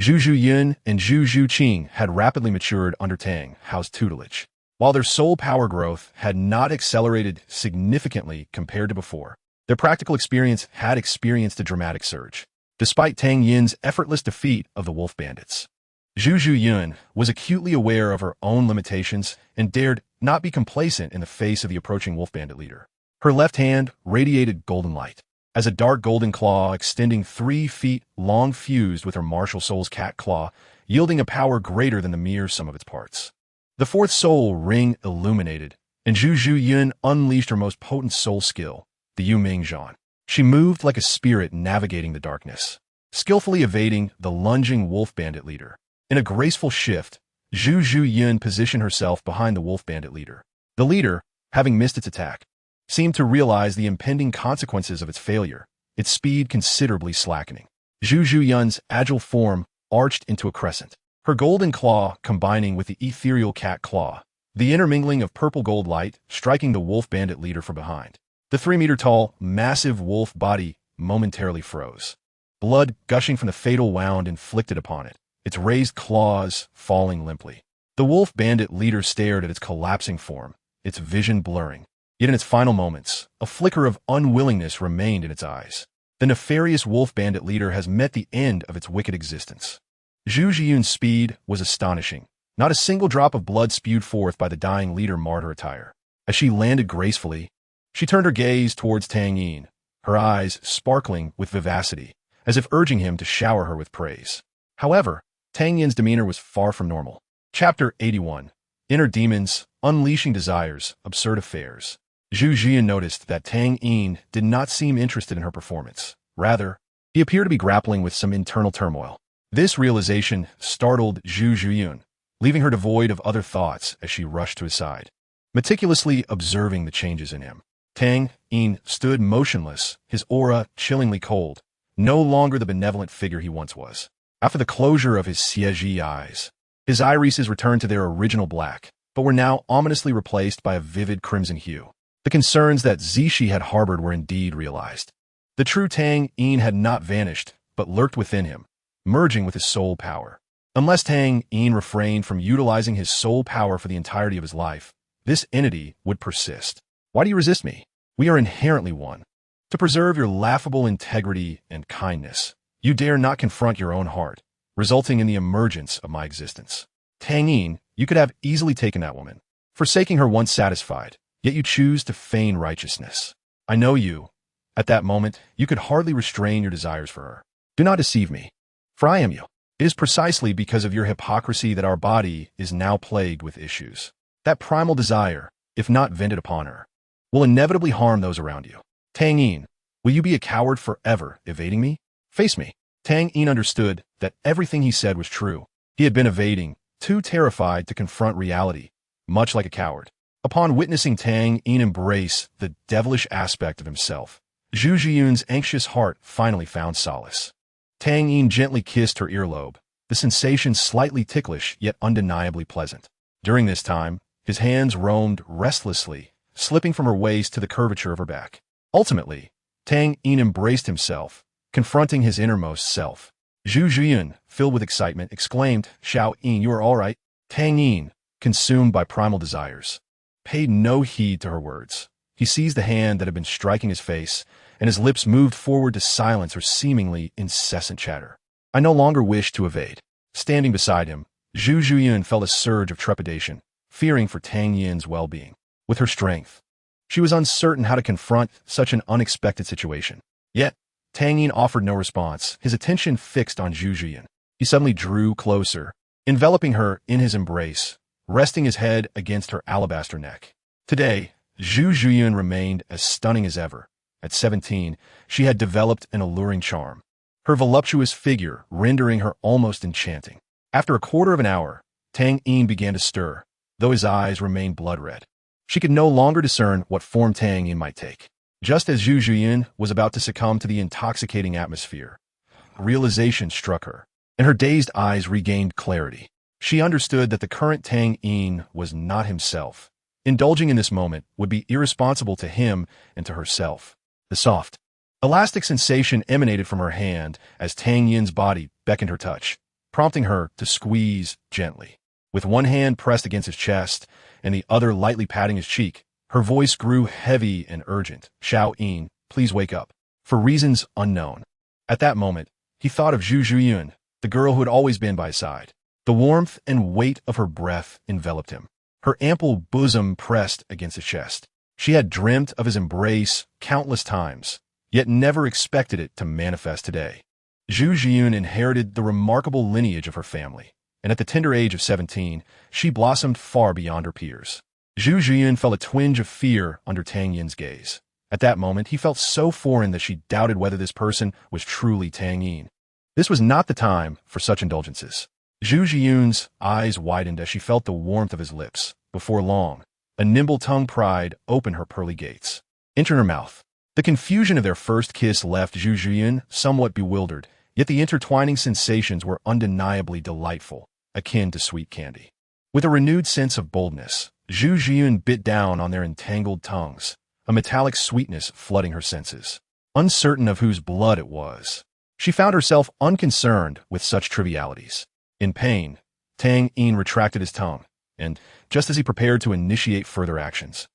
Zhu Zhuyun and Zhu Zhuqing had rapidly matured under Tang Hao's tutelage. While their soul power growth had not accelerated significantly compared to before, their practical experience had experienced a dramatic surge. Despite Tang Yin's effortless defeat of the wolf bandits, Zhu Zhuyun was acutely aware of her own limitations and dared not be complacent in the face of the approaching wolf bandit leader. Her left hand radiated golden light. as a dark golden claw extending 3 feet long fused with her martial soul's cat claw, yielding a power greater than the mere sum of its parts. The fourth soul ring illuminated, and Zhu Zhuyun unleashed her most potent soul skill, the Yu Ming Zhan. She moved like a spirit navigating the darkness, skillfully evading the lunging wolf bandit leader. In a graceful shift, Zhu Zhuyun positioned herself behind the wolf bandit leader. The leader, having missed its attack, seemed to realize the impending consequences of its failure, its speed considerably slackening. Zhu Zhuyun's agile form arched into a crescent, her golden claw combining with the ethereal cat claw, the intermingling of purple-gold light striking the wolf bandit leader from behind. The 3-meter-tall, massive wolf body momentarily froze, blood gushing from the fatal wound inflicted upon it, its raised claws falling limply. The wolf bandit leader stared at its collapsing form, its vision blurring. Yet in its final moments, a flicker of unwillingness remained in its eyes. The nefarious wolf bandit leader has met the end of its wicked existence. Zhu Zhiyun's speed was astonishing. Not a single drop of blood spewed forth by the dying leader marred her attire. As she landed gracefully, she turned her gaze towards Tang Yin, her eyes sparkling with vivacity, as if urging him to shower her with praise. However, Tang Yin's demeanor was far from normal. Chapter 81. Inner Demons, Unleashing Desires, Absurd Affairs. Zhu Zhiyun noticed that Tang Yin did not seem interested in her performance. Rather, he appeared to be grappling with some internal turmoil. This realization startled Zhu Zhiyun, leaving her devoid of other thoughts as she rushed to his side, meticulously observing the changes in him. Tang Yin stood motionless, his aura chillingly cold, no longer the benevolent figure he once was. After the closure of his Xieji eyes, his irises returned to their original black, but were now ominously replaced by a vivid crimson hue. The concerns that Zishi had harbored were indeed realized. The true Tang Yin had not vanished, but lurked within him, merging with his soul power. Unless Tang Yin refrained from utilizing his soul power for the entirety of his life, this entity would persist. Why do you resist me? We are inherently one. To preserve your laughable integrity and kindness, you dare not confront your own heart, resulting in the emergence of my existence. Tang Yin, you could have easily taken that woman, forsaking her once satisfied, yet you choose to feign righteousness. I know you. At that moment, you could hardly restrain your desires for her. Do not deceive me, for I am you. It is precisely because of your hypocrisy that our body is now plagued with issues. That primal desire, if not vented upon her, will inevitably harm those around you. Tang Yin, will you be a coward forever, evading me? Face me. Tang Yin understood that everything he said was true. He had been evading, too terrified to confront reality, much like a coward. Upon witnessing Tang Yin embrace the devilish aspect of himself, Zhu Zhiyun's anxious heart finally found solace. Tang Yin gently kissed her earlobe, the sensation slightly ticklish yet undeniably pleasant. During this time, his hands roamed restlessly, slipping from her waist to the curvature of her back. Ultimately, Tang Yin embraced himself, confronting his innermost self. Zhu Zhiyun, filled with excitement, exclaimed, "Xiao Yin, you are all right?" Tang Yin, consumed by primal desires, paid no heed to her words. He seized the hand that had been striking his face, and his lips moved forward to silence her seemingly incessant chatter. I no longer wished to evade. Standing beside him, Zhu Zhiyun felt a surge of trepidation, fearing for Tang Yin's well-being. With her strength, she was uncertain how to confront such an unexpected situation. Yet, Tang Yin offered no response, his attention fixed on Zhu Zhiyun. He suddenly drew closer, enveloping her in his embrace, resting his head against her alabaster neck. Today, Zhu Zhiyun remained as stunning as ever. At 17, she had developed an alluring charm, her voluptuous figure rendering her almost enchanting. After a quarter of an hour, Tang Yin began to stir, though his eyes remained blood-red. She could no longer discern what form Tang Yin might take. Just as Zhu Zhiyun was about to succumb to the intoxicating atmosphere, realization struck her, and her dazed eyes regained clarity. She understood that the current Tang Yin was not himself. Indulging in this moment would be irresponsible to him and to herself. The soft, elastic sensation emanated from her hand as Tang Yin's body beckoned her touch, prompting her to squeeze gently. With one hand pressed against his chest and the other lightly patting his cheek, her voice grew heavy and urgent. "Xiao Yin, please wake up." For reasons unknown. At that moment, he thought of Zhu Zhiyun, the girl who had always been by his side. The warmth and weight of her breath enveloped him. Her ample bosom pressed against his chest. She had dreamt of his embrace countless times, yet never expected it to manifest today. Zhu Jiyun inherited the remarkable lineage of her family, and at the tender age of 17, she blossomed far beyond her peers. Zhu Jiyun felt a twinge of fear under Tang Yin's gaze. At that moment, he felt so foreign that she doubted whether this person was truly Tang Yin. This was not the time for such indulgences. Zhu Jiyun's eyes widened as she felt the warmth of his lips. Before long, a nimble tongue pried open her pearly gates. Enter her mouth. The confusion of their first kiss left Zhu Jiyun somewhat bewildered, yet the intertwining sensations were undeniably delightful, akin to sweet candy. With a renewed sense of boldness, Zhu Jiyun bit down on their entangled tongues, a metallic sweetness flooding her senses. Uncertain of whose blood it was, she found herself unconcerned with such trivialities. In pain, Tang Yin retracted his tongue, and, just as he prepared to initiate further actions,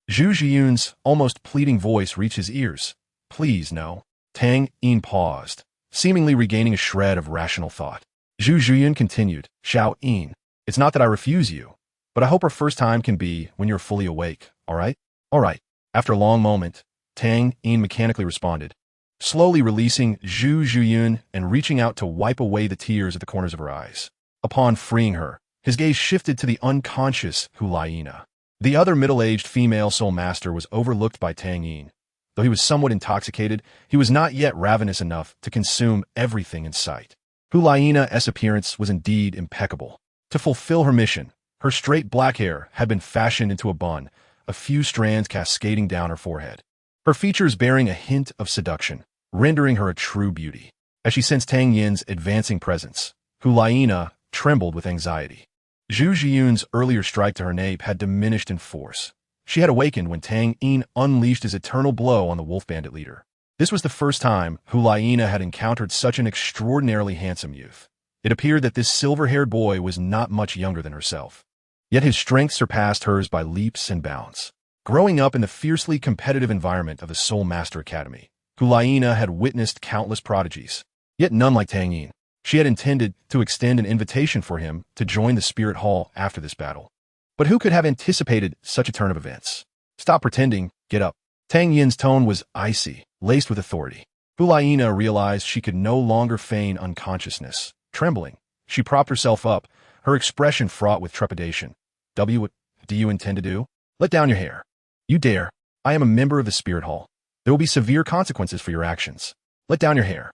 Zhu Jiyun's almost pleading voice reached his ears. Please, no. Tang Yin paused, seemingly regaining a shred of rational thought. Zhu Jiyun continued, Xiao Yin, it's not that I refuse you, but I hope our first time can be when you're fully awake, all right? All right. After a long moment, Tang Yin mechanically responded, slowly releasing Zhu Jiyun and reaching out to wipe away the tears at the corners of her eyes. Upon freeing her, his gaze shifted to the unconscious Hulayina. The other middle-aged female soul master was overlooked by Tang Yin. Though he was somewhat intoxicated, he was not yet ravenous enough to consume everything in sight. Hulayina's appearance was indeed impeccable. To fulfill her mission, her straight black hair had been fashioned into a bun, a few strands cascading down her forehead. Her features bearing a hint of seduction, rendering her a true beauty. As she sensed Tang Yin's advancing presence, Hulayina trembled with anxiety. Zhu Jiyun's earlier strike to her nape had diminished in force. She had awakened when Tang Yin unleashed his eternal blow on the wolf bandit leader. This was the first time Hulayina had encountered such an extraordinarily handsome youth. It appeared that this silver-haired boy was not much younger than herself. Yet his strength surpassed hers by leaps and bounds. Growing up in the fiercely competitive environment of the Soul Master Academy, Hulayina had witnessed countless prodigies, yet none like Tang Yin. She had intended to extend an invitation for him to join the Spirit Hall after this battle. But who could have anticipated such a turn of events? Stop pretending, get up. Tang Yin's tone was icy, laced with authority. Hulayina realized she could no longer feign unconsciousness. Trembling, she propped herself up, her expression fraught with trepidation. What do you intend to do? Let down your hair. You dare. I am a member of the Spirit Hall. There will be severe consequences for your actions. Let down your hair.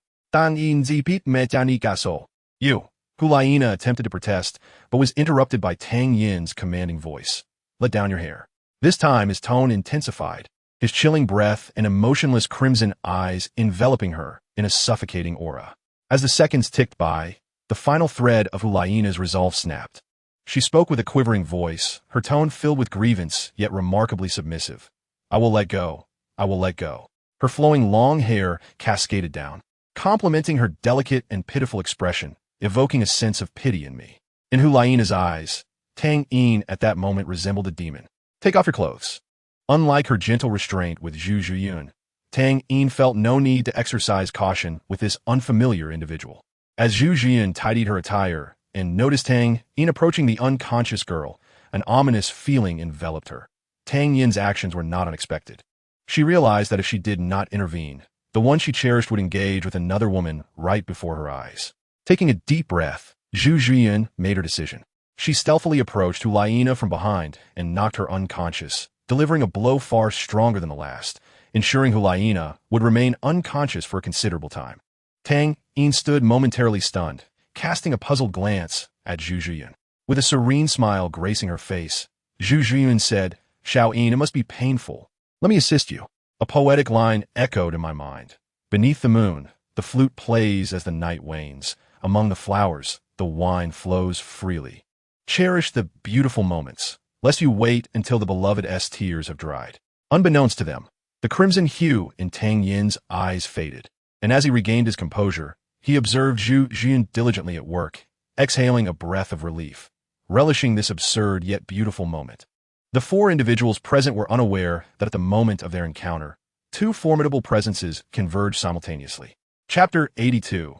You. Hulayina attempted to protest, but was interrupted by Tang Yin's commanding voice. Let down your hair. This time his tone intensified, his chilling breath and emotionless crimson eyes enveloping her in a suffocating aura. As the seconds ticked by, the final thread of Hulayina's resolve snapped. She spoke with a quivering voice, her tone filled with grievance, yet remarkably submissive. I will let go. I will let go. Her flowing long hair cascaded down, complementing her delicate and pitiful expression, evoking a sense of pity in me. In Hulayina's eyes, Tang Yin at that moment resembled a demon. Take off your clothes. Unlike her gentle restraint with Zhu Jiyun, Tang Yin felt no need to exercise caution with this unfamiliar individual. As Zhu Jiyun tidied her attire and noticed Tang Yin approaching the unconscious girl, an ominous feeling enveloped her. Tang Yin's actions were not unexpected. She realized that if she did not intervene, the one she cherished would engage with another woman right before her eyes. Taking a deep breath, Zhu Jiyun made her decision. She stealthily approached Hulayina from behind and knocked her unconscious, delivering a blow far stronger than the last, ensuring Hulayina would remain unconscious for a considerable time. Tang Yin stood momentarily stunned, casting a puzzled glance at Zhu Jiyun. With a serene smile gracing her face, Zhu Jiyun said, Xiao Yin, it must be painful. Let me assist you. A poetic line echoed in my mind. Beneath the moon, the flute plays as the night wanes. Among the flowers, the wine flows freely. Cherish the beautiful moments, lest you wait until the beloved's tears have dried. Unbeknownst to them, the crimson hue in Tang Yin's eyes faded, and as he regained his composure, he observed Zhu Jiyun diligently at work, exhaling a breath of relief, relishing this absurd yet beautiful moment. The four individuals present were unaware that at the moment of their encounter, two formidable presences converged simultaneously. Chapter 82.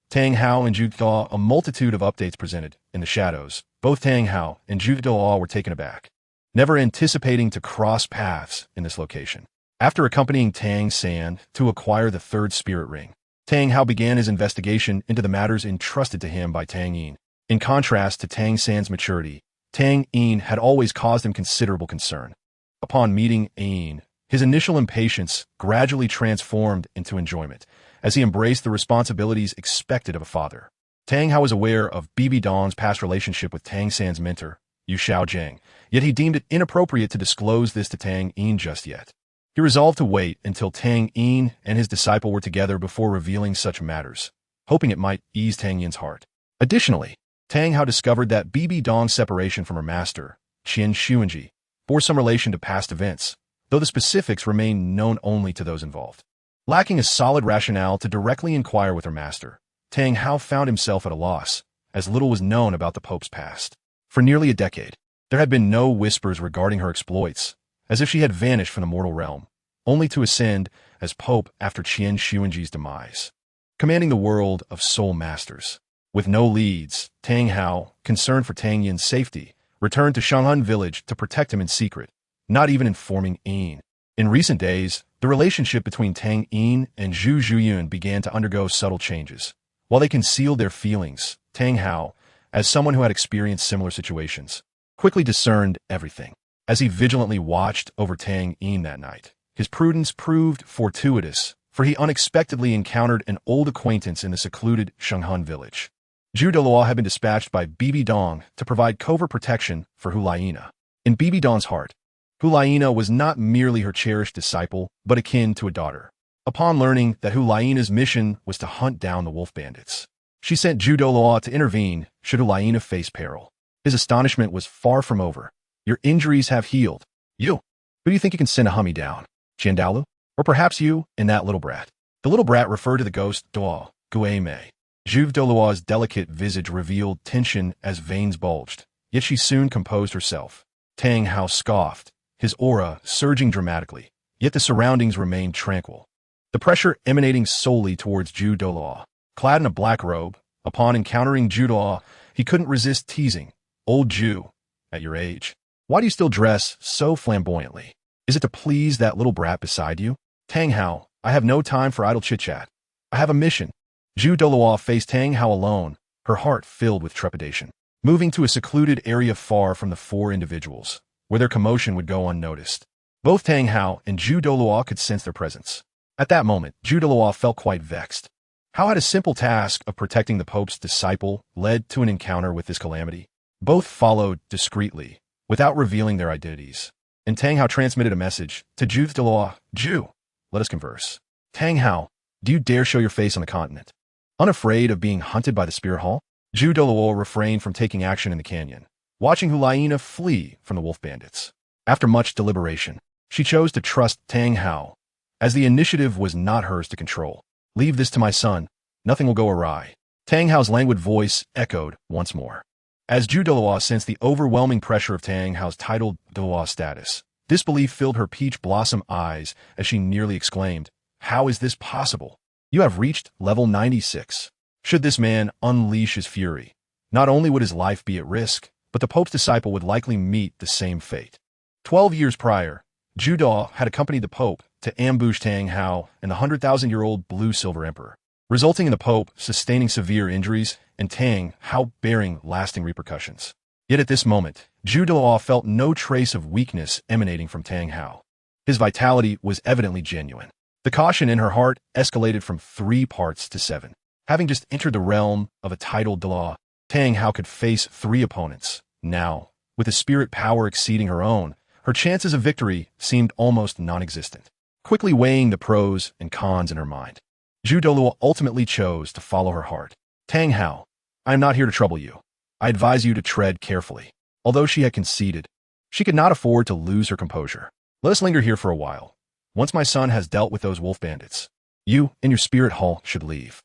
Tang Hao and Zhu Daw. A multitude of updates presented in the shadows. Both Tang Hao and Zhu Daw were taken aback, never anticipating to cross paths in this location. After accompanying Tang San to acquire the third spirit ring, Tang Hao began his investigation into the matters entrusted to him by Tang Yin. In contrast to Tang San's maturity, Tang Yin had always caused him considerable concern. Upon meeting Yin, his initial impatience gradually transformed into enjoyment, as he embraced the responsibilities expected of a father. Tang Hao was aware of Bibi Dong's past relationship with Tang San's mentor, Yu Xiaojiang, yet he deemed it inappropriate to disclose this to Tang Yin just yet. He resolved to wait until Tang Yin and his disciple were together before revealing such matters, hoping it might ease Tang Yin's heart. Additionally, Tang Hao discovered that Bibi Dong's separation from her master, Qian Xuanji, bore some relation to past events, though the specifics remained known only to those involved. Lacking a solid rationale to directly inquire with her master, Tang Hao found himself at a loss, as little was known about the Pope's past. For nearly a decade, there had been no whispers regarding her exploits, as if she had vanished from the mortal realm, only to ascend as Pope after Qian Xuanji's demise, commanding the world of soul masters. With no leads, Tang Hao, concerned for Tang Yin's safety, returned to Shanghan village to protect him in secret, not even informing Yin. In recent days, the relationship between Tang Yin and Zhu Zhuyun began to undergo subtle changes. While they concealed their feelings, Tang Hao, as someone who had experienced similar situations, quickly discerned everything. As he vigilantly watched over Tang Yin that night, his prudence proved fortuitous, for he unexpectedly encountered an old acquaintance in the secluded Shanghan village. Zhu Douluo had been dispatched by Bibi Dong to provide covert protection for Hulaina. In Bibi Dong's heart, Hulaina was not merely her cherished disciple, but akin to a daughter. Upon learning that Hulaina's mission was to hunt down the wolf bandits, she sent Zhu Douluo to intervene should Hulaina face peril. His astonishment was far from over. Your injuries have healed. You? Who do you think you can send to hunt me down? Douluo? Or perhaps you and that little brat? The little brat referred to the ghost Duo, Gui Mei. Zhu Douluo's delicate visage revealed tension as veins bulged, yet she soon composed herself. Tang Hao scoffed, his aura surging dramatically, yet the surroundings remained tranquil. The pressure emanating solely towards Zhu Douluo. Clad in a black robe, upon encountering Zhu Douluo, he couldn't resist teasing. Old Zhu, at your age, why do you still dress so flamboyantly? Is it to please that little brat beside you? Tang Hao, I have no time for idle chit-chat. I have a mission. Zhu Douluo faced Tang Hao alone, her heart filled with trepidation. Moving to a secluded area far from the four individuals, where their commotion would go unnoticed. Both Tang Hao and Zhu Douluo could sense their presence. At that moment, Zhu Douluo felt quite vexed. How had a simple task of protecting the Pope's disciple led to an encounter with this calamity? Both followed discreetly, without revealing their identities. And Tang Hao transmitted a message to Zhu Douluo. Zhu, let us converse. Tang Hao, do you dare show your face on the continent? Unafraid of being hunted by the Spirit Hall? Zhu Douluo refrained from taking action in the canyon, watching Hulaina flee from the wolf bandits. After much deliberation, she chose to trust Tang Hao, as the initiative was not hers to control. Leave this to my son, nothing will go awry. Tang Hao's languid voice echoed once more. As Zhu Douluo sensed the overwhelming pressure of Tang Hao's titled Douluo status, this belief filled her peach blossom eyes as she nearly exclaimed, "How is this possible? You have reached level 96. Should this man unleash his fury, not only would his life be at risk, but the Pope's disciple would likely meet the same fate." 12 years prior, Zhu Douluo had accompanied the Pope to ambush Tang Hao and the 100,000-year-old Blue-Silver Emperor, resulting in the Pope sustaining severe injuries and Tang Hao bearing lasting repercussions. Yet at this moment, Zhu Douluo felt no trace of weakness emanating from Tang Hao. His vitality was evidently genuine. The caution in her heart escalated from 3 parts to 7. Having just entered the realm of a titled Douluo, Tang Hao could face 3 opponents. Now, with a spirit power exceeding her own, her chances of victory seemed almost non-existent. Quickly weighing the pros and cons in her mind, Zhu Douluo ultimately chose to follow her heart. Tang Hao, I am not here to trouble you. I advise you to tread carefully. Although she had conceded, she could not afford to lose her composure. Let us linger here for a while. Once my son has dealt with those wolf bandits, you and your spirit hall should leave.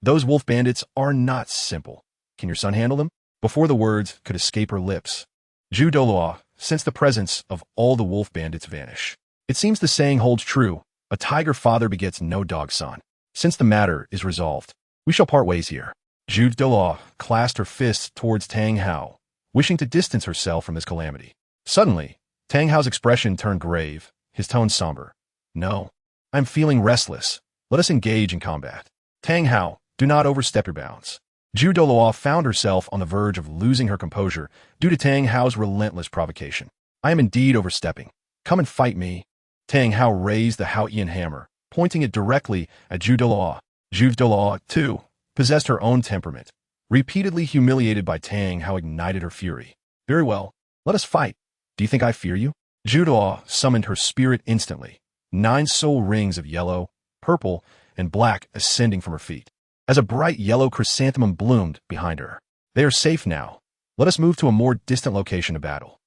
Those wolf bandits are not simple. Can your son handle them? Before the words could escape her lips, Zhu Douluo sensed the presence of all the wolf bandits vanish. It seems the saying holds true, a tiger father begets no dog son. Since the matter is resolved, we shall part ways here. Zhu Douluo clasped her fists towards Tang Hao, wishing to distance herself from this calamity. Suddenly, Tang Hao's expression turned grave, his tone somber. No. I'm feeling restless. Let us engage in combat. Tang Hao, do not overstep your bounds. Douluo found herself on the verge of losing her composure due to Tang Hao's relentless provocation. I am indeed overstepping. Come and fight me. Tang Hao raised the Haoyan hammer, pointing it directly at Douluo. Douluo, too, possessed her own temperament. Repeatedly humiliated by Tang Hao ignited her fury. Very well, let us fight. Do you think I fear you? Douluo summoned her spirit instantly, 9 soul rings of yellow, purple, and black ascending from her feet, as a bright yellow chrysanthemum bloomed behind her. They are safe now. Let us move to a more distant location of battle.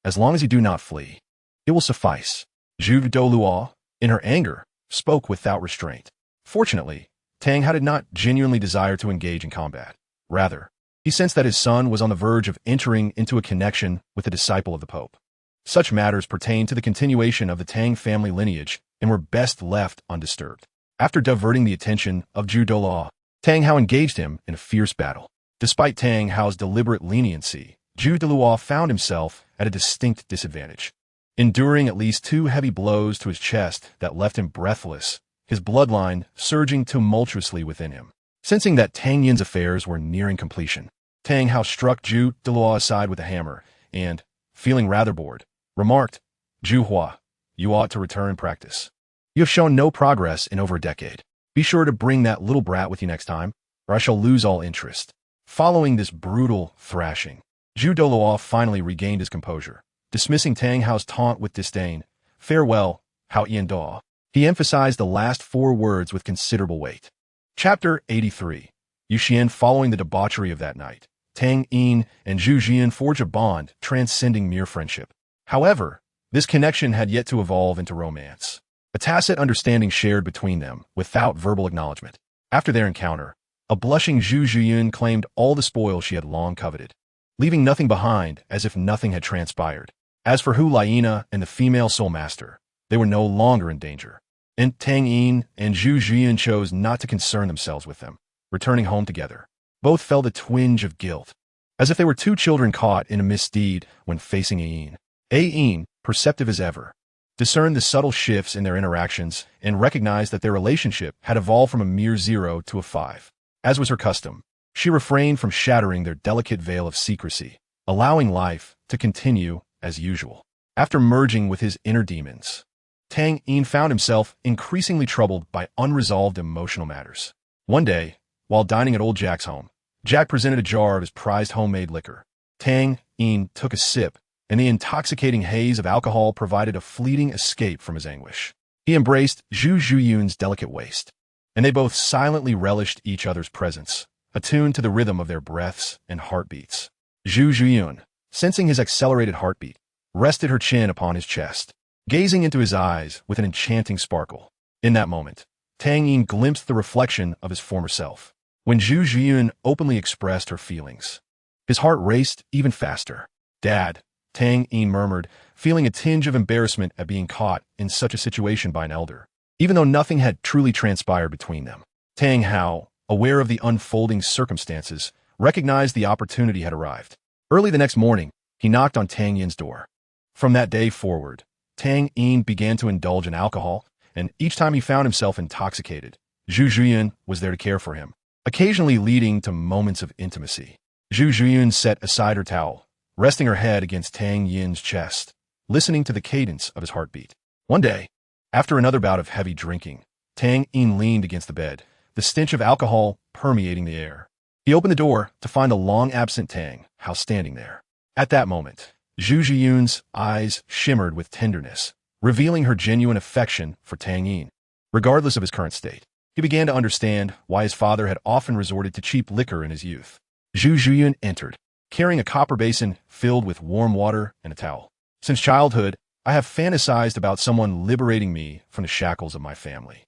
As long as you do not flee, it will suffice. Douluo, in her anger, spoke without restraint. Fortunately, Tang Hao did not genuinely desire to engage in combat. Rather, he sensed that his son was on the verge of entering into a connection with a disciple of the Pope. Such matters pertain to the continuation of the Tang family lineage and were best left undisturbed. After diverting the attention of Douluo, Tang Hao engaged him in a fierce battle. Despite Tang Hao's deliberate leniency, Douluo found himself at a distinct disadvantage. Enduring at least 2 heavy blows to his chest that left him breathless, his bloodline surging tumultuously within him. Sensing that Tang Yin's affairs were nearing completion, Tang Hao struck Douluo aside with a hammer and, feeling rather bored, remarked, Hua, you ought to return and practice. You have shown no progress in over a decade. Be sure to bring that little brat with you next time, or I shall lose all interest. Following this brutal thrashing, Douluo finally regained his composure, dismissing Tang Hao's taunt with disdain. Farewell, Hao Yandao. He emphasized the last 4 words with considerable weight. Chapter 83. Yuxian. Following the debauchery of that night, Tang Yin and Zhu Jian forged a bond transcending mere friendship. However, this connection had yet to evolve into romance. A tacit understanding shared between them without verbal acknowledgement. After their encounter, a blushing Zhu Jian claimed all the spoil she had long coveted, leaving nothing behind as if nothing had transpired. As for Hu Laina and the female soul master, they were no longer in danger. And Tang Yin and Zhu Jian chose not to concern themselves with them, returning home together. Both felt a twinge of guilt, as if they were 2 children caught in a misdeed when facing Yin. Yin, perceptive as ever, discerned the subtle shifts in their interactions and recognized that their relationship had evolved from a mere 0 to a 5. As was her custom, she refrained from shattering their delicate veil of secrecy, allowing life to continue as usual. After merging with his inner demons, Tang Yin found himself increasingly troubled by unresolved emotional matters. One day, while dining at old Jack's home, Jack presented a jar of his prized homemade liquor. Tang Yin took a sip, and the intoxicating haze of alcohol provided a fleeting escape from his anguish. He embraced Zhu Zhuyun's delicate waist, and they both silently relished each other's presence, attuned to the rhythm of their breaths and heartbeats. Zhu Zhuyun, sensing his accelerated heartbeat, rested her chin upon his chest, gazing into his eyes with an enchanting sparkle. In that moment, Tang Yin glimpsed the reflection of his former self. When Zhu Zhuyun openly expressed her feelings, his heart raced even faster. Dad, Tang Yin murmured, feeling a tinge of embarrassment at being caught in such a situation by an elder. Even though nothing had truly transpired between them, Tang Hao, aware of the unfolding circumstances, recognized the opportunity had arrived. Early the next morning, he knocked on Tang Yin's door. From that day forward, Tang Yin began to indulge in alcohol, and each time he found himself intoxicated, Zhu Zhuyun was there to care for him, occasionally leading to moments of intimacy. Zhu Zhuyun set aside her towel, resting her head against Tang Yin's chest, listening to the cadence of his heartbeat. One day, after another bout of heavy drinking, Tang Yin leaned against the bed, the stench of alcohol permeating the air. He opened the door to find the long-absent Tang Hao standing there. At that moment, Zhu Zhuyun's eyes shimmered with tenderness, revealing her genuine affection for Tang Yin. Regardless of his current state, he began to understand why his father had often resorted to cheap liquor in his youth. Zhu Zhuyun entered, carrying a copper basin filled with warm water and a towel. Since childhood, I have fantasized about someone liberating me from the shackles of my family.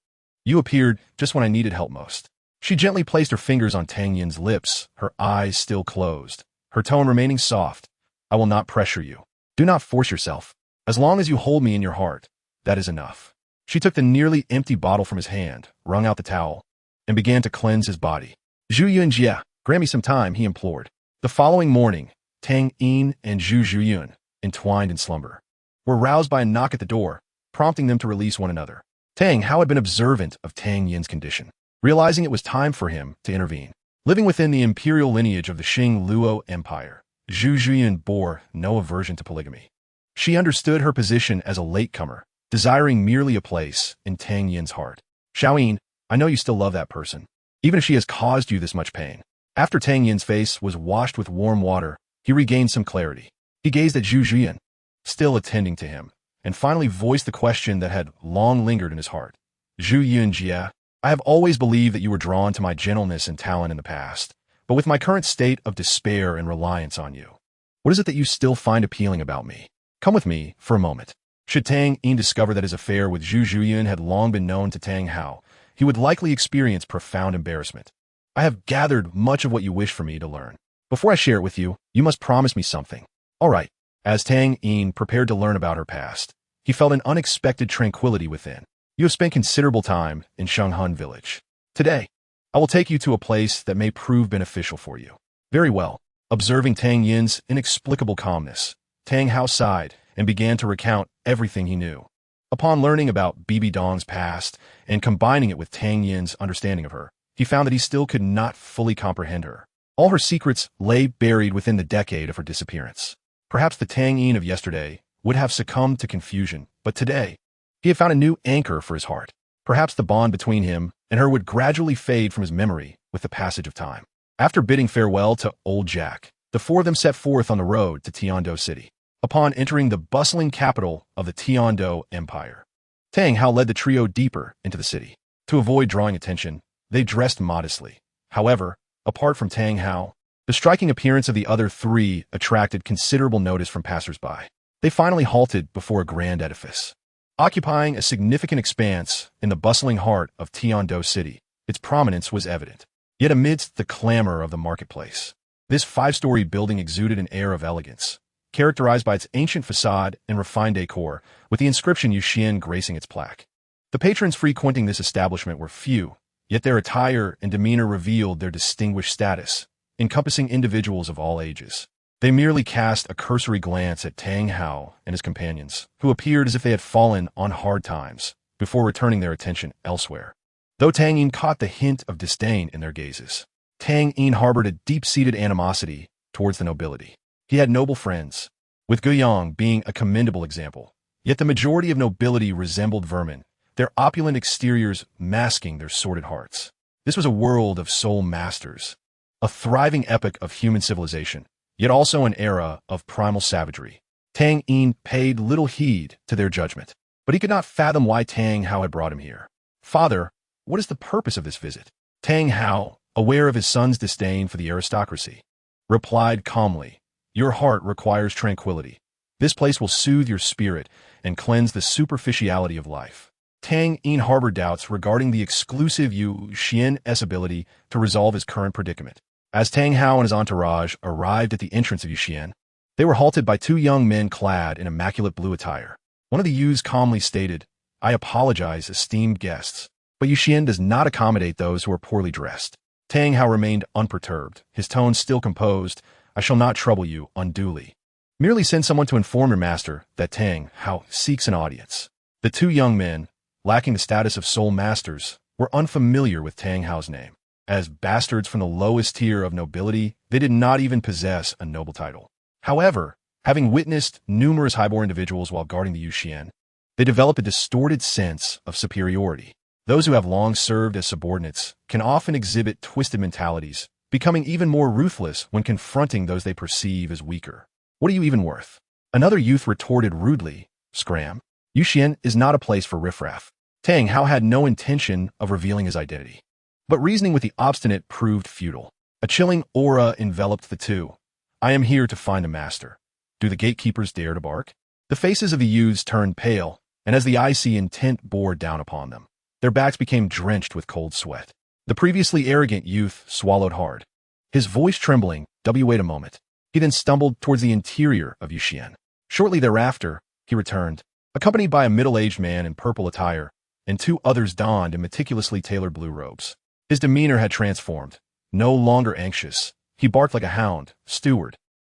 You appeared just when I needed help most. She gently placed her fingers on Tang Yin's lips, her eyes still closed, her tone remaining soft. I will not pressure you. Do not force yourself. As long as you hold me in your heart, that is enough. She took the nearly empty bottle from his hand, wrung out the towel, and began to cleanse his body. Zhu Yunjie, grant me some time, he implored. The following morning, Tang Yin and Zhu Zhuyun, entwined in slumber, were roused by a knock at the door. prompting them to release one another. Tang Hao had been observant of Tang Yin's condition, realizing it was time for him to intervene. Living within the imperial lineage of the Qing Luo Empire, Zhu Juyin bore no aversion to polygamy. She understood her position as a latecomer, desiring merely a place in Tang Yin's heart. Xiaoyin, I know you still love that person, even if she has caused you this much pain. After Tang Yin's face was washed with warm water, he regained some clarity. He gazed at Zhu Juyin, still attending to him, and finally voiced the question that had long lingered in his heart. Zhu Yunjia, I have always believed that you were drawn to my gentleness and talent in the past, but with my current state of despair and reliance on you, what is it that you still find appealing about me? Come with me for a moment. Should Tang Yin discover that his affair with Zhu Juyin had long been known to Tang Hao, he would likely experience profound embarrassment. I have gathered much of what you wish for me to learn. Before I share it with you, you must promise me something. All right. As Tang Yin prepared to learn about her past, he felt an unexpected tranquility within. You have spent considerable time in Shenghun village. Today, I will take you to a place that may prove beneficial for you. Very well. Observing Tang Yin's inexplicable calmness, Tang Hao sighed and began to recount everything he knew. Upon learning about Bibi Dong's past and combining it with Tang Yin's understanding of her, he found that he still could not fully comprehend her. All her secrets lay buried within the decade of her disappearance. Perhaps the Tang Yin of yesterday would have succumbed to confusion, but today, he had found a new anchor for his heart. Perhaps the bond between him and her would gradually fade from his memory with the passage of time. After bidding farewell to Old Jack, the four of them set forth on the road to Tiando City. Upon entering the bustling capital of the Tiando Empire, Tang Hao led the trio deeper into the city. To avoid drawing attention, they dressed modestly. However, apart from Tang Hao, the striking appearance of the other three attracted considerable notice from passers-by. They finally halted before a grand edifice, occupying a significant expanse in the bustling heart of Tiando City. Its prominence was evident. Yet amidst the clamor of the marketplace, this five-story building exuded an air of elegance, characterized by its ancient facade and refined decor, with the inscription Yuxian gracing its plaque. The patrons frequenting this establishment were few, yet their attire and demeanor revealed their distinguished status, encompassing individuals of all ages. They merely cast a cursory glance at Tang Hao and his companions, who appeared as if they had fallen on hard times, before returning their attention elsewhere. Though Tang Yin caught the hint of disdain in their gazes, Tang Yin harbored a deep-seated animosity towards the nobility. He had noble friends, with Guiyang being a commendable example. Yet the majority of nobility resembled vermin, their opulent exteriors masking their sordid hearts. This was a world of soul masters, a thriving epoch of human civilization, yet also an era of primal savagery. Tang Yin paid little heed to their judgment, but he could not fathom why Tang Hao had brought him here. Father, what is the purpose of this visit? Tang Hao, aware of his son's disdain for the aristocracy, replied calmly, Your heart requires tranquility. This place will soothe your spirit and cleanse the superficiality of life. Tang Yin harbored doubts regarding the exclusive Yu Xian's ability to resolve his current predicament. As Tang Hao and his entourage arrived at the entrance of Yu Xian, they were halted by two young men clad in immaculate blue attire. One of the youths calmly stated, I apologize, esteemed guests, but Yu Xian does not accommodate those who are poorly dressed. Tang Hao remained unperturbed, his tone still composed. I shall not trouble you unduly. Merely send someone to inform your master that Tang Hao seeks an audience. The two young men, lacking the status of soul masters, were unfamiliar with Tang Hao's name. As bastards from the lowest tier of nobility, they did not even possess a noble title. However, having witnessed numerous highborn individuals while guarding the Yu Xian, they developed a distorted sense of superiority. Those who have long served as subordinates can often exhibit twisted mentalities, becoming even more ruthless when confronting those they perceive as weaker. What are you even worth? Another youth retorted rudely, Scram. Yu Xian is not a place for riffraff. Tang Hao had no intention of revealing his identity. But reasoning with the obstinate proved futile. A chilling aura enveloped the two. I am here to find a master. Do the gatekeepers dare to bark? The faces of the youths turned pale, and as the icy intent bore down upon them, their backs became drenched with cold sweat. The previously arrogant youth swallowed hard, his voice trembling. Wait a moment. He then stumbled towards the interior of Yu Xian. Shortly thereafter, he returned, accompanied by a middle-aged man in purple attire, and two others donned in meticulously tailored blue robes. His demeanor had transformed. No longer anxious, he barked like a hound. Steward,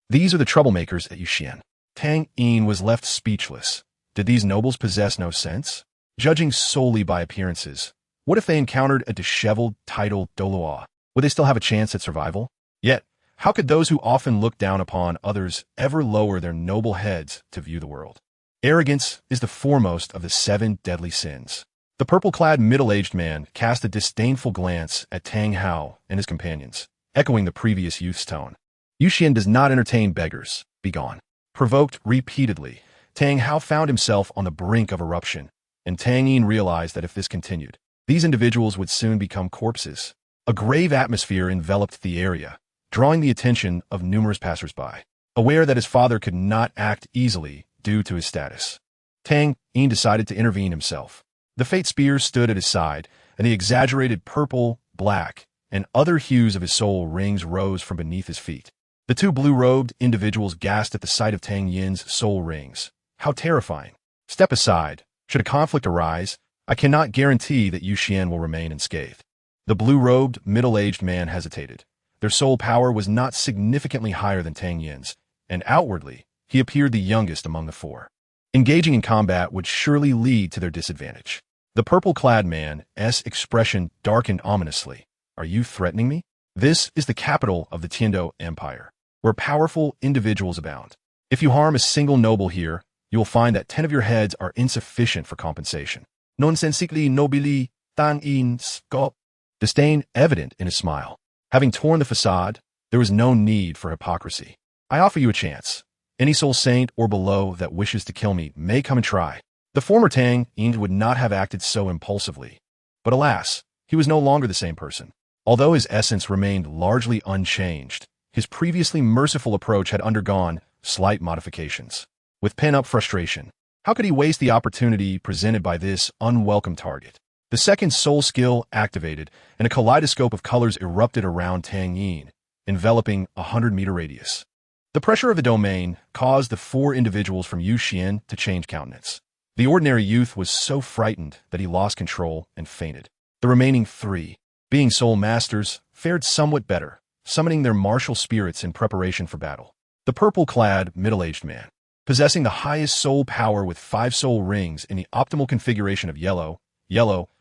these are the troublemakers at Yu Xian. Tang Yin was left speechless. Did these nobles possess no sense? Judging solely by appearances, what if they encountered a disheveled, titled Douluo? Would they still have a chance at survival? Yet, how could those who often look down upon others ever lower their noble heads to view the world? Arrogance is the foremost of the 7 deadly sins. The purple-clad middle-aged man cast a disdainful glance at Tang Hao and his companions, echoing the previous youth's tone. Yu Xian does not entertain beggars. Begone. Provoked repeatedly, Tang Hao found himself on the brink of eruption, and Tang Yin realized that if this continued, these individuals would soon become corpses. A grave atmosphere enveloped the area, drawing the attention of numerous passersby. Aware that his father could not act easily due to his status, Tang Yin decided to intervene himself. The fate spear stood at his side, and the exaggerated purple, black, and other hues of his soul rings rose from beneath his feet. The 2 blue-robed individuals gasped at the sight of Tang Yin's soul rings. How terrifying. Step aside. Should a conflict arise, I cannot guarantee that Yu Xian will remain unscathed. The blue-robed, middle-aged man hesitated. Their soul power was not significantly higher than Tang Yin's, and outwardly, he appeared the youngest among the 4. Engaging in combat would surely lead to their disadvantage. The purple-clad man's expression darkened ominously. Are you threatening me? This is the capital of the Tiando Empire, where powerful individuals abound. If you harm a single noble here, you will find that 10 of your heads are insufficient for compensation. Nonsensically nobili Tang Yin scop. Disdain evident in his smile. Having torn the facade, there was no need for hypocrisy. I offer you a chance. Any soul saint or below that wishes to kill me may come and try. The former Tang Yin would not have acted so impulsively. But alas, he was no longer the same person. Although his essence remained largely unchanged, his previously merciful approach had undergone slight modifications. With pent-up frustration, how could he waste the opportunity presented by this unwelcome target? The second soul skill activated, and a kaleidoscope of colors erupted around Tang Yin, enveloping a 100-meter radius. The pressure of the domain caused the 4 individuals from Yu Xian to change countenance. The ordinary youth was so frightened that he lost control and fainted. The remaining 3, being soul masters, fared somewhat better, summoning their martial spirits in preparation for battle. The purple-clad, middle-aged man, possessing the highest soul power with 5 soul rings in the optimal configuration of yellow,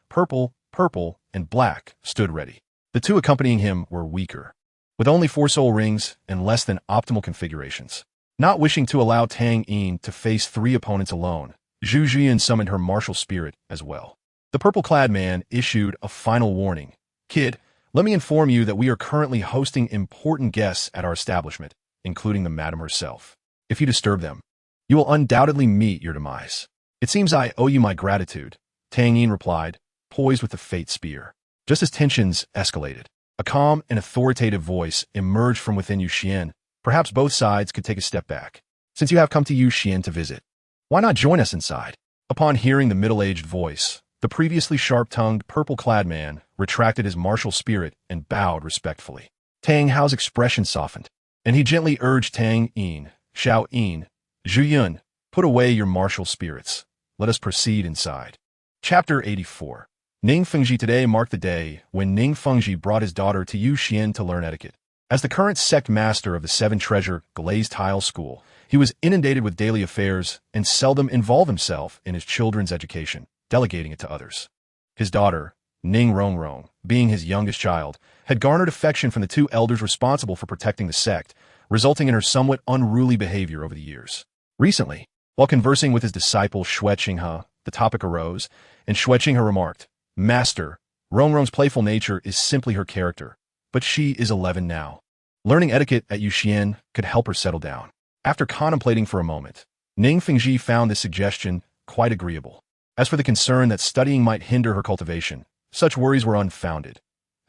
purple, and black, stood ready. The 2 accompanying him were weaker, with only 4 soul rings and less than optimal configurations. Not wishing to allow Tang Yin to face 3 opponents alone, Zhu Jian summoned her martial spirit as well. The purple-clad man issued a final warning. Kid, let me inform you that we are currently hosting important guests at our establishment, including the madam herself. If you disturb them, you will undoubtedly meet your demise. It seems I owe you my gratitude, Tang Yin replied, poised with the fate spear. Just as tensions escalated, a calm and authoritative voice emerged from within Yu Xian. Perhaps both sides could take a step back. Since you have come to Yu Xian to visit, why not join us inside? Upon hearing the middle-aged voice, the previously sharp-tongued, purple-clad man retracted his martial spirit and bowed respectfully. Tang Hao's expression softened, and he gently urged Tang Yin, Xiao Yin, Zhu Yun, put away your martial spirits. Let us proceed inside. Chapter 84. Ning Fengji. Today marked the day when Ning Fengji brought his daughter to Yu Xian to learn etiquette. As the current sect master of the 7-treasure glazed tile school, he was inundated with daily affairs and seldom involved himself in his children's education, delegating it to others. His daughter, Ning Rongrong, being his youngest child, had garnered affection from the 2 elders responsible for protecting the sect, resulting in her somewhat unruly behavior over the years. Recently, while conversing with his disciple Xue Qinghe, the topic arose, and Xue Qinghe remarked, Master, Rongrong's playful nature is simply her character, but she is 11 now. Learning etiquette at Yu Xian could help her settle down. After contemplating for a moment, Ning Fengji found this suggestion quite agreeable. As for the concern that studying might hinder her cultivation, such worries were unfounded.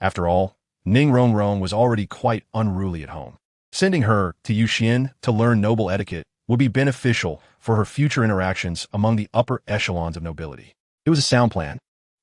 After all, Ning Rongrong was already quite unruly at home. Sending her to Yu Xian to learn noble etiquette would be beneficial for her future interactions among the upper echelons of nobility. It was a sound plan.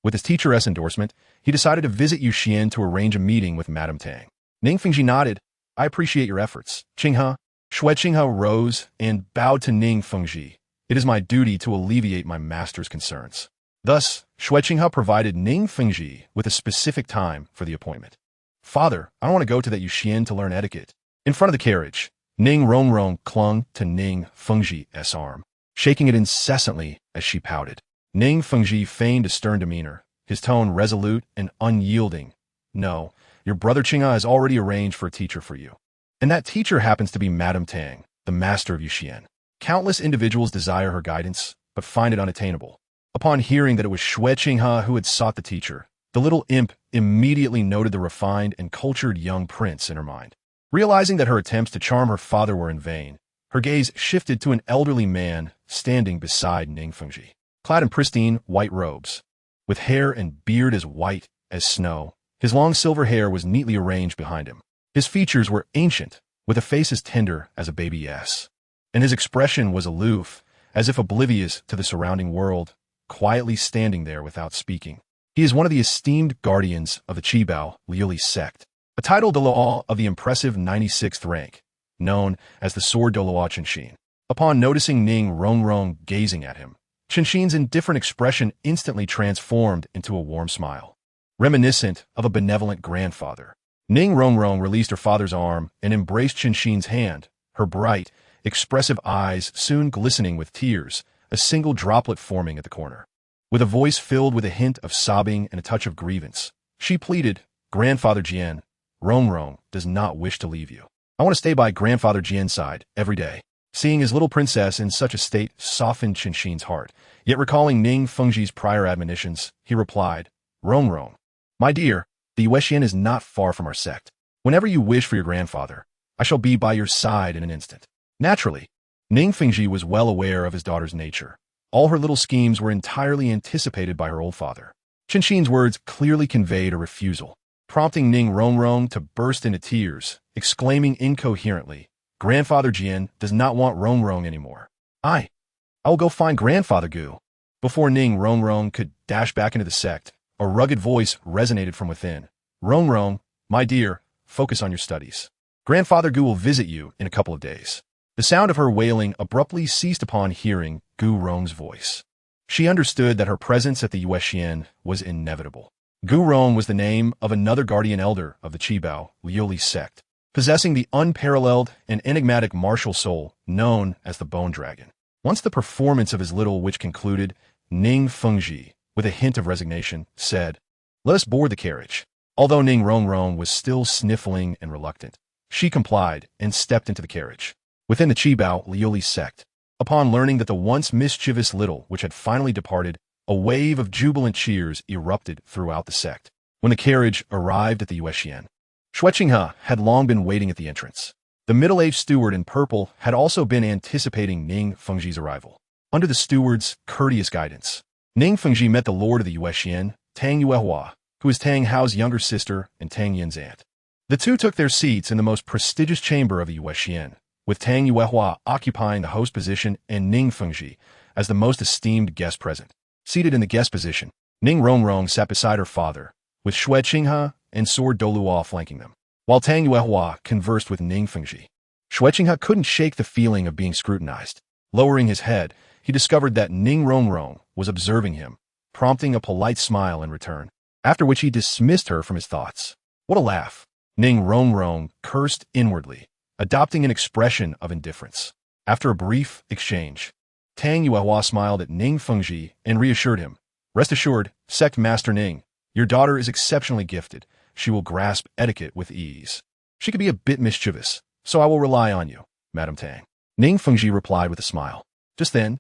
With his teacher's endorsement, he decided to visit Yu Xian to arrange a meeting with Madame Tang. Ning Fengji nodded. I appreciate your efforts, Qinghe. Xue Qinghe rose and bowed to Ning Fengji. It is my duty to alleviate my master's concerns. Thus, Xue Qinghe provided Ning Fengji with a specific time for the appointment. Father, I don't want to go to that Yu Xian to learn etiquette. In front of the carriage, Ning Rongrong clung to Ning Fengji's arm. shaking it incessantly as she pouted. Ning Fengji feigned a stern demeanor, his tone resolute and unyielding. No, your brother Qing'e has already arranged for a teacher for you. And that teacher happens to be Madame Tang, the master of Yuxian. Countless individuals desire her guidance, but find it unattainable. Upon hearing that it was Xue Qing'e who had sought the teacher, the little imp immediately noted the refined and cultured young prince in her mind. Realizing that her attempts to charm her father were in vain, her gaze shifted to an elderly man standing beside Ning Fengji, clad in pristine white robes. With hair and beard as white as snow, his long silver hair was neatly arranged behind him. His features were ancient, with a face as tender as a baby's, and his expression was aloof, as if oblivious to the surrounding world, quietly standing there without speaking. He is one of the esteemed guardians of the Qibao Liuli sect, a title Douluo of the impressive 96th rank, known as the Sword Douluo Qinshin. Upon noticing Ning Rongrong gazing at him, Qinshin's indifferent expression instantly transformed into a warm smile, reminiscent of a benevolent grandfather. Ning Rongrong released her father's arm and embraced Qinshin's hand, her bright, expressive eyes soon glistening with tears, a single droplet forming at the corner. With a voice filled with a hint of sobbing and a touch of grievance, she pleaded, "Grandfather Jian, Rongrong does not wish to leave you. I want to stay by Grandfather Jian's side every day." Seeing his little princess in such a state softened Qinshin's heart, yet recalling Ning Fengji's prior admonitions, he replied, "Rongrong, my dear, the Yuexian is not far from our sect. Whenever you wish for your grandfather, I shall be by your side in an instant." Naturally, Ning Fengji was well aware of his daughter's nature. All her little schemes were entirely anticipated by her old father. Qinshin's words clearly conveyed a refusal, prompting Ning Rongrong to burst into tears, exclaiming incoherently, "Grandfather Jian does not want Rongrong anymore. I will go find Grandfather Gu." Before Ning Rongrong could dash back into the sect, a rugged voice resonated from within. "Rongrong, my dear, focus on your studies. Grandfather Gu will visit you in a couple of days." The sound of her wailing abruptly ceased upon hearing Gu Rong's voice. She understood that her presence at the Yuexian was inevitable. Gu Rong was the name of another guardian elder of the Qibao Liuli sect, possessing the unparalleled and enigmatic martial soul known as the Bone Dragon. Once the performance of his little witch concluded, Ning Fengji, with a hint of resignation, said, "Let us board the carriage." Although Ning Rongrong was still sniffling and reluctant, she complied and stepped into the carriage. Within the Qibao Liuli sect, upon learning that the once mischievous little which had finally departed, a wave of jubilant cheers erupted throughout the sect. When the carriage arrived at the Yuexian, Xue Qing'e had long been waiting at the entrance. The middle-aged steward in purple had also been anticipating Ning Fengji's arrival. Under the steward's courteous guidance, Ning Fengji met the lord of the Yuexian, Tang Yuehua, who is Tang Hao's younger sister and Tang Yin's aunt. The two took their seats in the most prestigious chamber of the Yuexian, with Tang Yuehua occupying the host position and Ning Fengji as the most esteemed guest present. Seated in the guest position, Ning Rongrong sat beside her father, with Xue Qing'e and Sword Douluo flanking them, while Tang Yuehua conversed with Ning Fengji. Xue Qing'e couldn't shake the feeling of being scrutinized. Lowering his head, he discovered that Ning Rongrong was observing him, prompting a polite smile in return, after which he dismissed her from his thoughts. What a laugh! Ning Rongrong cursed inwardly, adopting an expression of indifference. After a brief exchange, Tang Yuehua smiled at Ning Fengji and reassured him, "Rest assured, Sect Master Ning, your daughter is exceptionally gifted. She will grasp etiquette with ease. She could be a bit mischievous, so I will rely on you, Madame Tang." Ning Fengji replied with a smile. Just then,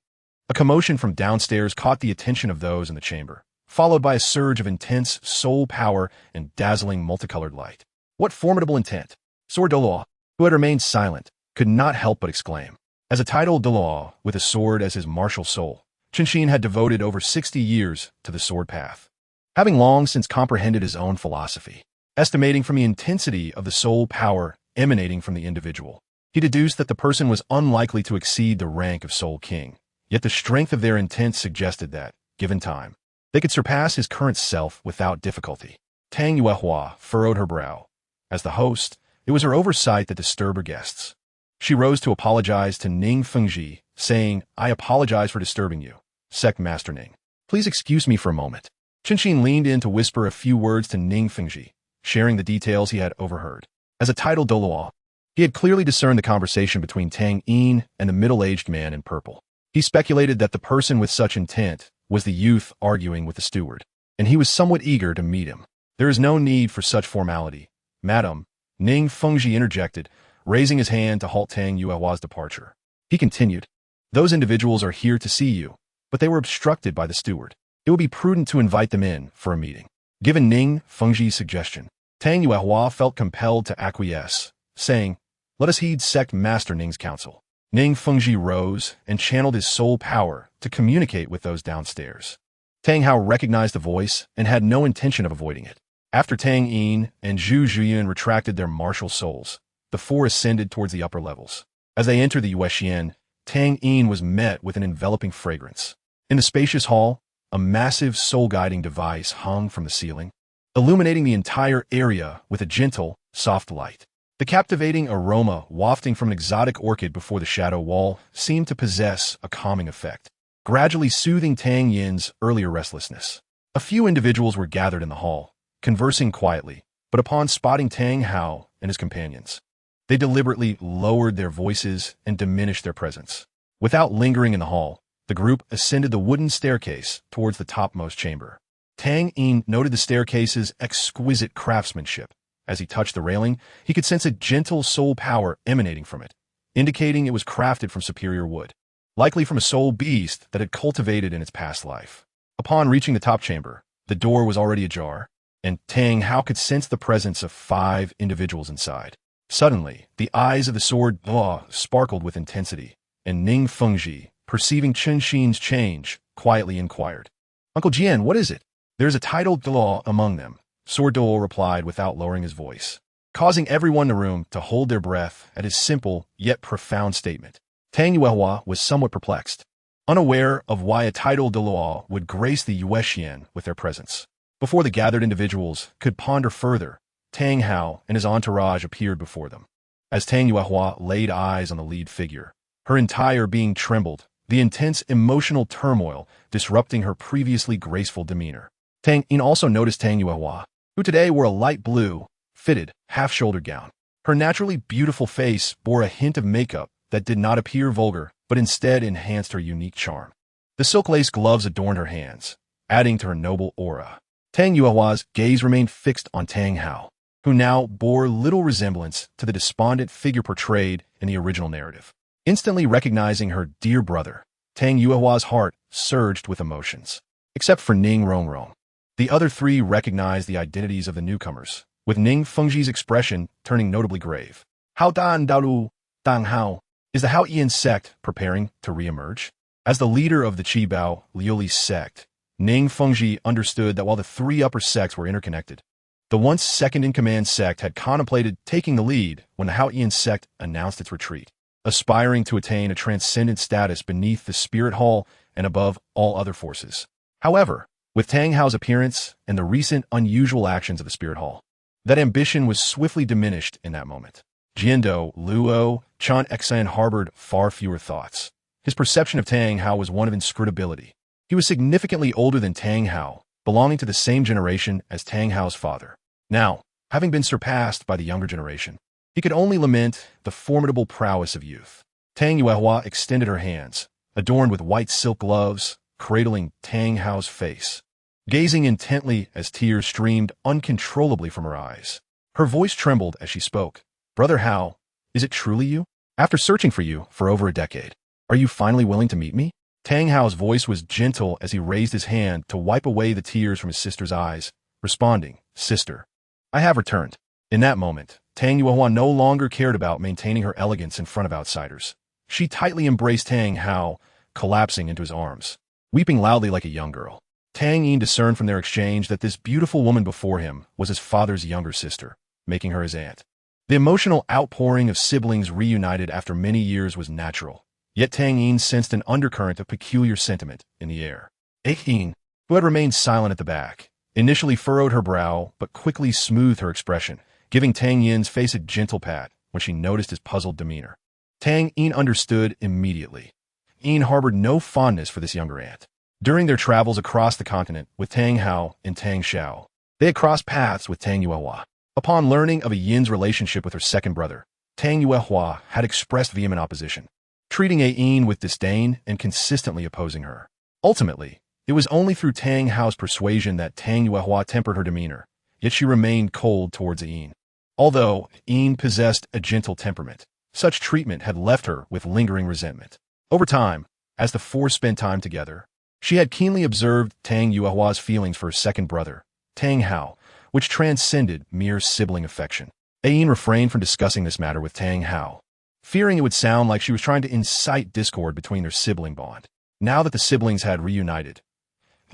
a commotion from downstairs caught the attention of those in the chamber, followed by a surge of intense soul power and dazzling multicolored light. What formidable intent! Sword Douluo, who had remained silent, could not help but exclaim. As a titled Douluo with a sword as his martial soul, Qinshin had devoted over 60 years to the sword path. Having long since comprehended his own philosophy, estimating from the intensity of the soul power emanating from the individual, he deduced that the person was unlikely to exceed the rank of Soul King, yet the strength of their intent suggested that, given time, they could surpass his current self without difficulty. Tang Yuehua furrowed her brow. As the host, it was her oversight that disturbed her guests. She rose to apologize to Ning Fengji, saying, "I apologize for disturbing you, Sect Master Ning. Please excuse me for a moment." Qinshin leaned in to whisper a few words to Ning Fengji, sharing the details he had overheard. As a titled Douluo, he had clearly discerned the conversation between Tang Yin and the middle-aged man in purple. He speculated that the person with such intent was the youth arguing with the steward, and he was somewhat eager to meet him. There is no need for such formality, Madam, Ning Fengji interjected, raising his hand to halt Tang Yuehua's departure. He continued, those individuals are here to see you, but they were obstructed by the steward. It would be prudent to invite them in for a meeting. Given Ning Fengji's suggestion, Tang Yuehua felt compelled to acquiesce, saying, let us heed sect master Ning's counsel. Ning Fengji rose and channeled his soul power to communicate with those downstairs. Tang Hao recognized the voice and had no intention of avoiding it. After Tang Yin and Zhu Zhuyan retracted their martial souls, the four ascended towards the upper levels. As they entered the Yuexian, Tang Yin was met with an enveloping fragrance. In the spacious hall, a massive soul-guiding device hung from the ceiling, illuminating the entire area with a gentle, soft light. The captivating aroma wafting from an exotic orchid before the shadow wall seemed to possess a calming effect, gradually soothing Tang Yin's earlier restlessness. A few individuals were gathered in the hall, conversing quietly, but upon spotting Tang Hao and his companions, they deliberately lowered their voices and diminished their presence. Without lingering in the hall, the group ascended the wooden staircase towards the topmost chamber. Tang Yin noted the staircase's exquisite craftsmanship. As he touched the railing, he could sense a gentle soul power emanating from it, indicating it was crafted from superior wood, likely from a soul beast that had cultivated in its past life. Upon reaching the top chamber, the door was already ajar, and Tang Hao could sense the presence of 5 individuals inside. Suddenly, the eyes of the sword Douluo sparkled with intensity, and Ning Fengji, perceiving Chen Xin's change, quietly inquired, Uncle Jian, what is it? There is a titled Douluo among them. Sword Douluo replied without lowering his voice, causing everyone in the room to hold their breath at his simple yet profound statement. Tang Yuehua was somewhat perplexed, unaware of why a titled Douluo would grace the Yuexian with their presence. Before the gathered individuals could ponder further, Tang Hao and his entourage appeared before them. As Tang Yuehua laid eyes on the lead figure, her entire being trembled, the intense emotional turmoil disrupting her previously graceful demeanor. Tang Yin also noticed Tang Yuehua, who today wore a light blue, fitted, half-shoulder gown. Her naturally beautiful face bore a hint of makeup that did not appear vulgar, but instead enhanced her unique charm. The silk-lace gloves adorned her hands, adding to her noble aura. Tang Yuehua's gaze remained fixed on Tang Hao, who now bore little resemblance to the despondent figure portrayed in the original narrative. Instantly recognizing her dear brother, Tang Yuehua's heart surged with emotions. Except for Ning Rongrong, the other 3 recognized the identities of the newcomers, with Ning Fengji's expression turning notably grave. Hao Dan Douluo, Tang Hao, is the Hao Yan sect preparing to re-emerge? As the leader of the Qibao Liuli sect, Ning Fengji understood that while the 3 upper sects were interconnected, the once second-in-command sect had contemplated taking the lead when the Hao Yan sect announced its retreat, aspiring to attain a transcendent status beneath the Spirit Hall and above all other forces. However, with Tang Hao's appearance and the recent unusual actions of the Spirit Hall, that ambition was swiftly diminished in that moment. Jiando, Luo, Chan Xan harbored far fewer thoughts. His perception of Tang Hao was one of inscrutability. He was significantly older than Tang Hao, belonging to the same generation as Tang Hao's father. Now, having been surpassed by the younger generation, he could only lament the formidable prowess of youth. Tang Yuehua extended her hands, adorned with white silk gloves, cradling Tang Hao's face, gazing intently as tears streamed uncontrollably from her eyes. Her voice trembled as she spoke. Brother Hao, is it truly you? After searching for you for over a decade, are you finally willing to meet me? Tang Hao's voice was gentle as he raised his hand to wipe away the tears from his sister's eyes, responding, Sister, I have returned. In that moment, Tang Yuehua no longer cared about maintaining her elegance in front of outsiders. She tightly embraced Tang Hao, collapsing into his arms, weeping loudly like a young girl. Tang Yin discerned from their exchange that this beautiful woman before him was his father's younger sister, making her his aunt. The emotional outpouring of siblings reunited after many years was natural, yet Tang Yin sensed an undercurrent of peculiar sentiment in the air. Yin, who had remained silent at the back, initially furrowed her brow but quickly smoothed her expression, giving Tang Yin's face a gentle pat when she noticed his puzzled demeanor. Tang Yin understood immediately. Yin harbored no fondness for this younger aunt. During their travels across the continent with Tang Hao and Tang Xiao, they had crossed paths with Tang Yuehua. Upon learning of a Yin's relationship with her second brother, Tang Yuehua had expressed vehement opposition. treating Ain with disdain and consistently opposing her. Ultimately, it was only through Tang Hao's persuasion that Tang Yuehua tempered her demeanor, yet she remained cold towards Ain. Although Ain possessed a gentle temperament, such treatment had left her with lingering resentment. Over time, as the four spent time together, she had keenly observed Tang Yuehua's feelings for his second brother, Tang Hao, which transcended mere sibling affection. Ain refrained from discussing this matter with Tang Hao, fearing it would sound like she was trying to incite discord between their sibling bond. Now that the siblings had reunited,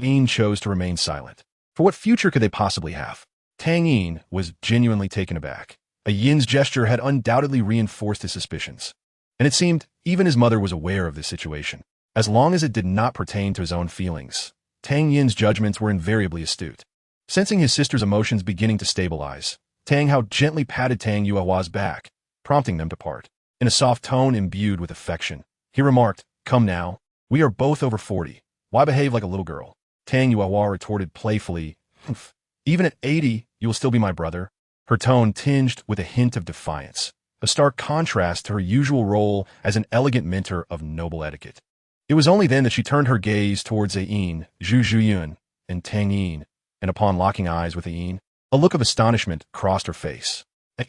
Ain chose to remain silent. For what future could they possibly have? Tang Yin was genuinely taken aback. A Yin's gesture had undoubtedly reinforced his suspicions, and it seemed even his mother was aware of this situation. As long as it did not pertain to his own feelings, Tang Yin's judgments were invariably astute. Sensing his sister's emotions beginning to stabilize, Tang Hao gently patted Tang Yuehua's back, prompting them to part. In a soft tone imbued with affection, he remarked, "Come now, we are both over 40. Why behave like a little girl?" Tang Yuehua retorted playfully, "Humph. Even at 80, you will still be my brother." Her tone tinged with a hint of defiance, a stark contrast to her usual role as an elegant mentor of noble etiquette. It was only then that she turned her gaze towards Ain, Zhu Zhuyun, and Tang Yin, and upon locking eyes with Ain, a look of astonishment crossed her face.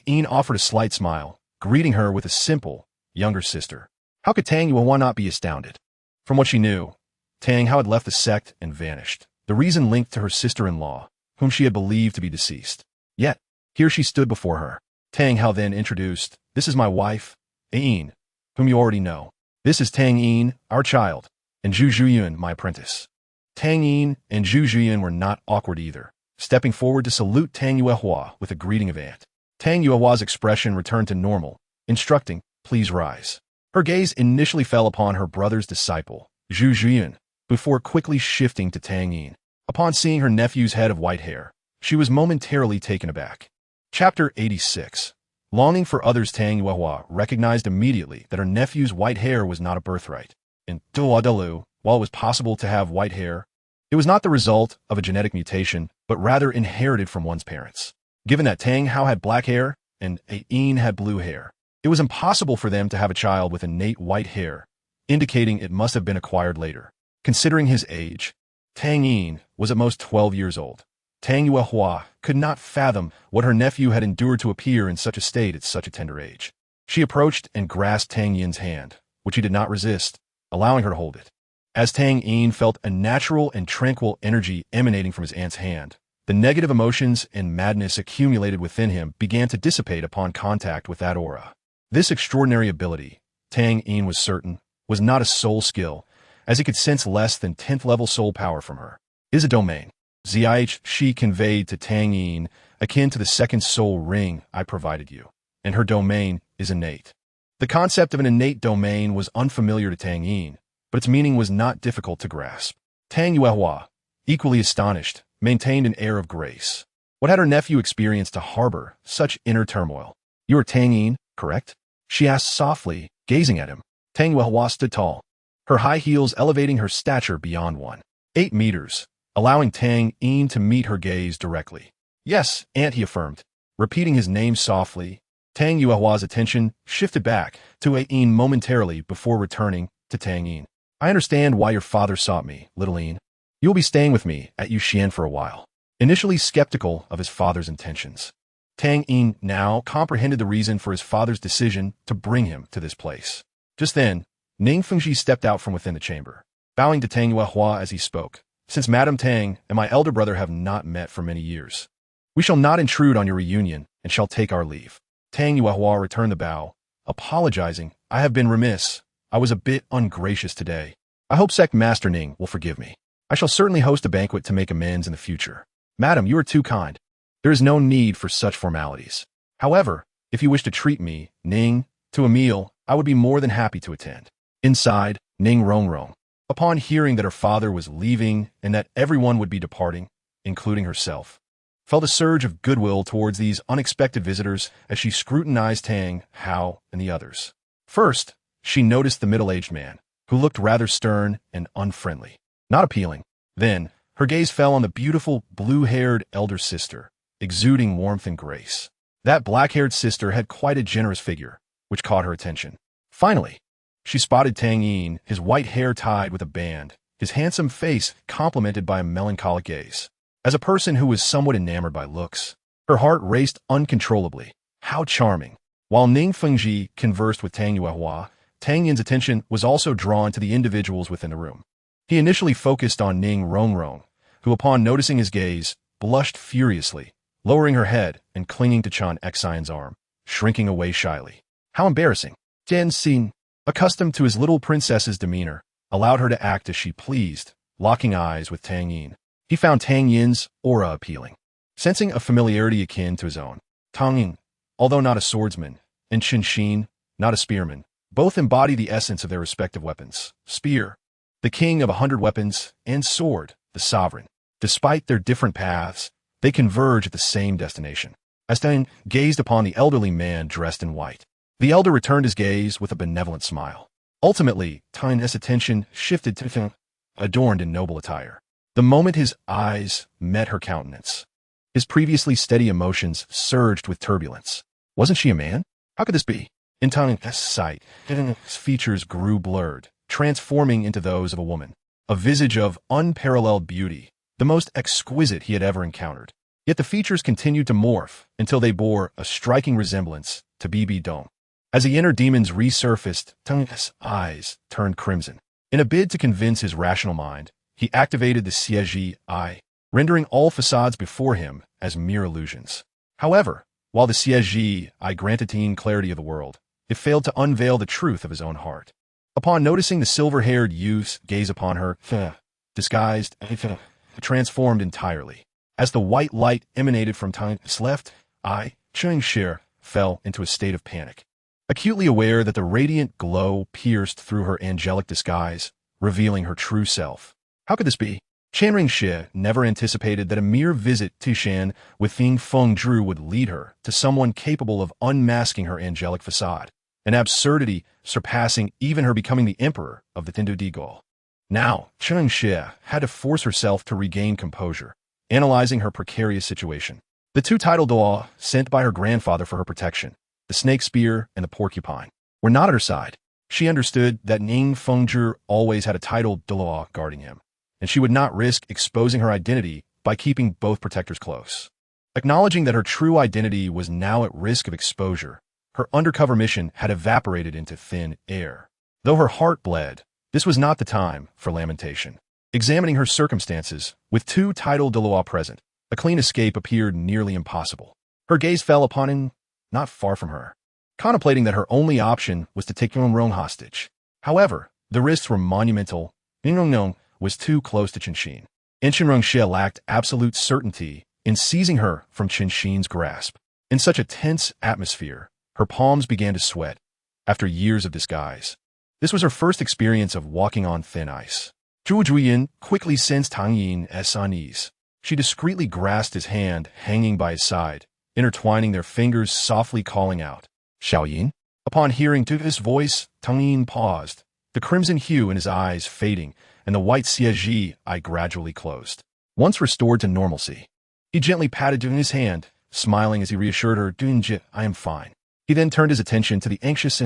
Ain offered a slight smile, greeting her with a simple, younger sister. How could Tang Yuehua not be astounded? From what she knew, Tang Hao had left the sect and vanished, the reason linked to her sister-in-law, whom she had believed to be deceased. Yet, here she stood before her. Tang Hao then introduced, "This is my wife, Ain, whom you already know. This is Tang Yin, our child, and Zhu Zhuyun, my apprentice." Tang Yin and Zhu Zhuyun were not awkward either, stepping forward to salute Tang Yuehua with a greeting of aunt. Tang Yuehua's expression returned to normal, instructing, "Please rise." Her gaze initially fell upon her brother's disciple, Zhu Zhuyun, before quickly shifting to Tang Yin. Upon seeing her nephew's head of white hair, she was momentarily taken aback. Chapter 86. Longing for others, Tang Yuehua recognized immediately that her nephew's white hair was not a birthright. In Douluo, while it was possible to have white hair, it was not the result of a genetic mutation, but rather inherited from one's parents. Given that Tang Hao had black hair and Ain had blue hair, it was impossible for them to have a child with innate white hair, indicating it must have been acquired later. Considering his age, Tang Yin was at most 12 years old. Tang Yuehua could not fathom what her nephew had endured to appear in such a state at such a tender age. She approached and grasped Tang Yin's hand, which he did not resist, allowing her to hold it. As Tang Yin felt a natural and tranquil energy emanating from his aunt's hand, the negative emotions and madness accumulated within him began to dissipate upon contact with that aura. This extraordinary ability, Tang Yin was certain, was not a soul skill, as he could sense less than 10th level soul power from her. It is a domain. Zih she conveyed to Tang Yin, akin to the second soul ring I provided you, and her domain is innate. The concept of an innate domain was unfamiliar to Tang Yin, but its meaning was not difficult to grasp. Tang Yuehua, equally astonished, maintained an air of grace. What had her nephew experienced to harbor such inner turmoil? "You are Tang Yin, correct?" she asked softly, gazing at him. Tang Yuehua stood tall, her high heels elevating her stature beyond 1.8 meters, allowing Tang Yin to meet her gaze directly. "Yes, aunt," he affirmed. Repeating his name softly, Tang Yuehua's attention shifted back to Ain momentarily before returning to Tang Yin. "I understand why your father sought me, little Ain. You will be staying with me at Yuxian for a while." Initially skeptical of his father's intentions, Tang Yin now comprehended the reason for his father's decision to bring him to this place. Just then, Ning Fengji stepped out from within the chamber, bowing to Tang Yuehua as he spoke. "Since Madame Tang and my elder brother have not met for many years, we shall not intrude on your reunion and shall take our leave." Tang Yuehua returned the bow, apologizing. "I have been remiss. I was a bit ungracious today. I hope Sect Master Ning will forgive me. I shall certainly host a banquet to make amends in the future." "Madam, you are too kind. There is no need for such formalities. However, if you wish to treat me, Ning, to a meal, I would be more than happy to attend." Inside, Ning Rongrong, upon hearing that her father was leaving and that everyone would be departing, including herself, felt a surge of goodwill towards these unexpected visitors as she scrutinized Tang Hao and the others. First, she noticed the middle-aged man, who looked rather stern and unfriendly, not appealing. Then, her gaze fell on the beautiful, blue-haired elder sister, exuding warmth and grace. That black-haired sister had quite a generous figure, which caught her attention. Finally, she spotted Tang Yin, his white hair tied with a band, his handsome face complemented by a melancholic gaze. As a person who was somewhat enamored by looks, her heart raced uncontrollably. How charming! While Ning Fengji conversed with Tang Yuehua, Tang Yin's attention was also drawn to the individuals within the room. He initially focused on Ning Rongrong, who upon noticing his gaze, blushed furiously, lowering her head and clinging to Chan Xian's arm, shrinking away shyly. How embarrassing! Jian Xin, accustomed to his little princess's demeanor, allowed her to act as she pleased, locking eyes with Tang Yin. He found Tang Yin's aura appealing. Sensing a familiarity akin to his own, Tang Yin, although not a swordsman, and Qin Xin, not a spearman, both embody the essence of their respective weapons. Spear, the king of 100 weapons, and sword, the sovereign. Despite their different paths, they converge at the same destination. As Tang gazed upon the elderly man dressed in white, the elder returned his gaze with a benevolent smile. Ultimately, Tang's attention shifted to Tang, adorned in noble attire. The moment his eyes met her countenance, his previously steady emotions surged with turbulence. Wasn't she a man? How could this be? In Tang's sight, his features grew blurred, transforming into those of a woman. A visage of unparalleled beauty, the most exquisite he had ever encountered. Yet the features continued to morph until they bore a striking resemblance to Bibi Dong. As the inner demons resurfaced, Tang's eyes turned crimson. In a bid to convince his rational mind, he activated the Siege Eye, rendering all facades before him as mere illusions. However, while the Siege Eye granted Tang clarity of the world, it failed to unveil the truth of his own heart. Upon noticing the silver-haired youth's gaze upon her, disguised, transformed entirely. As the white light emanated from Tang's left eye, Cheng Shi fell into a state of panic. Acutely aware that the radiant glow pierced through her angelic disguise, revealing her true self. How could this be? Chan Ringxie never anticipated that a mere visit to Shan with Thing Feng Zhu would lead her to someone capable of unmasking her angelic facade, an absurdity surpassing even her becoming the emperor of the Tindu Digol. Now, Chen Xie had to force herself to regain composure, analyzing her precarious situation. The two title Douluo sent by her grandfather for her protection, the snake spear and the porcupine, were not at her side. She understood that Ning Fengzhi always had a title Douluo guarding him, and she would not risk exposing her identity by keeping both protectors close. Acknowledging that her true identity was now at risk of exposure, her undercover mission had evaporated into thin air. Though her heart bled, this was not the time for lamentation. Examining her circumstances, with two title Douluo present, a clean escape appeared nearly impossible. Her gaze fell upon him, not far from her, contemplating that her only option was to take Yongrong hostage. However, the risks were monumental. Yongrong was too close to Qinshin, and Qinrongxie lacked absolute certainty in seizing her from Qinshin's grasp. In such a tense atmosphere, her palms began to sweat, after years of disguise. This was her first experience of walking on thin ice. Zhu Juyin quickly sensed Tang Yin's unease. She discreetly grasped his hand hanging by his side, intertwining their fingers, softly calling out, "Xiaoyin?" Upon hearing Tu's voice, Tang Yin paused, the crimson hue in his eyes fading, and the white Siege eye gradually closed. Once restored to normalcy, he gently patted Dun's hand, smiling as he reassured her, "Dunji, I am fine." He then turned his attention to the anxious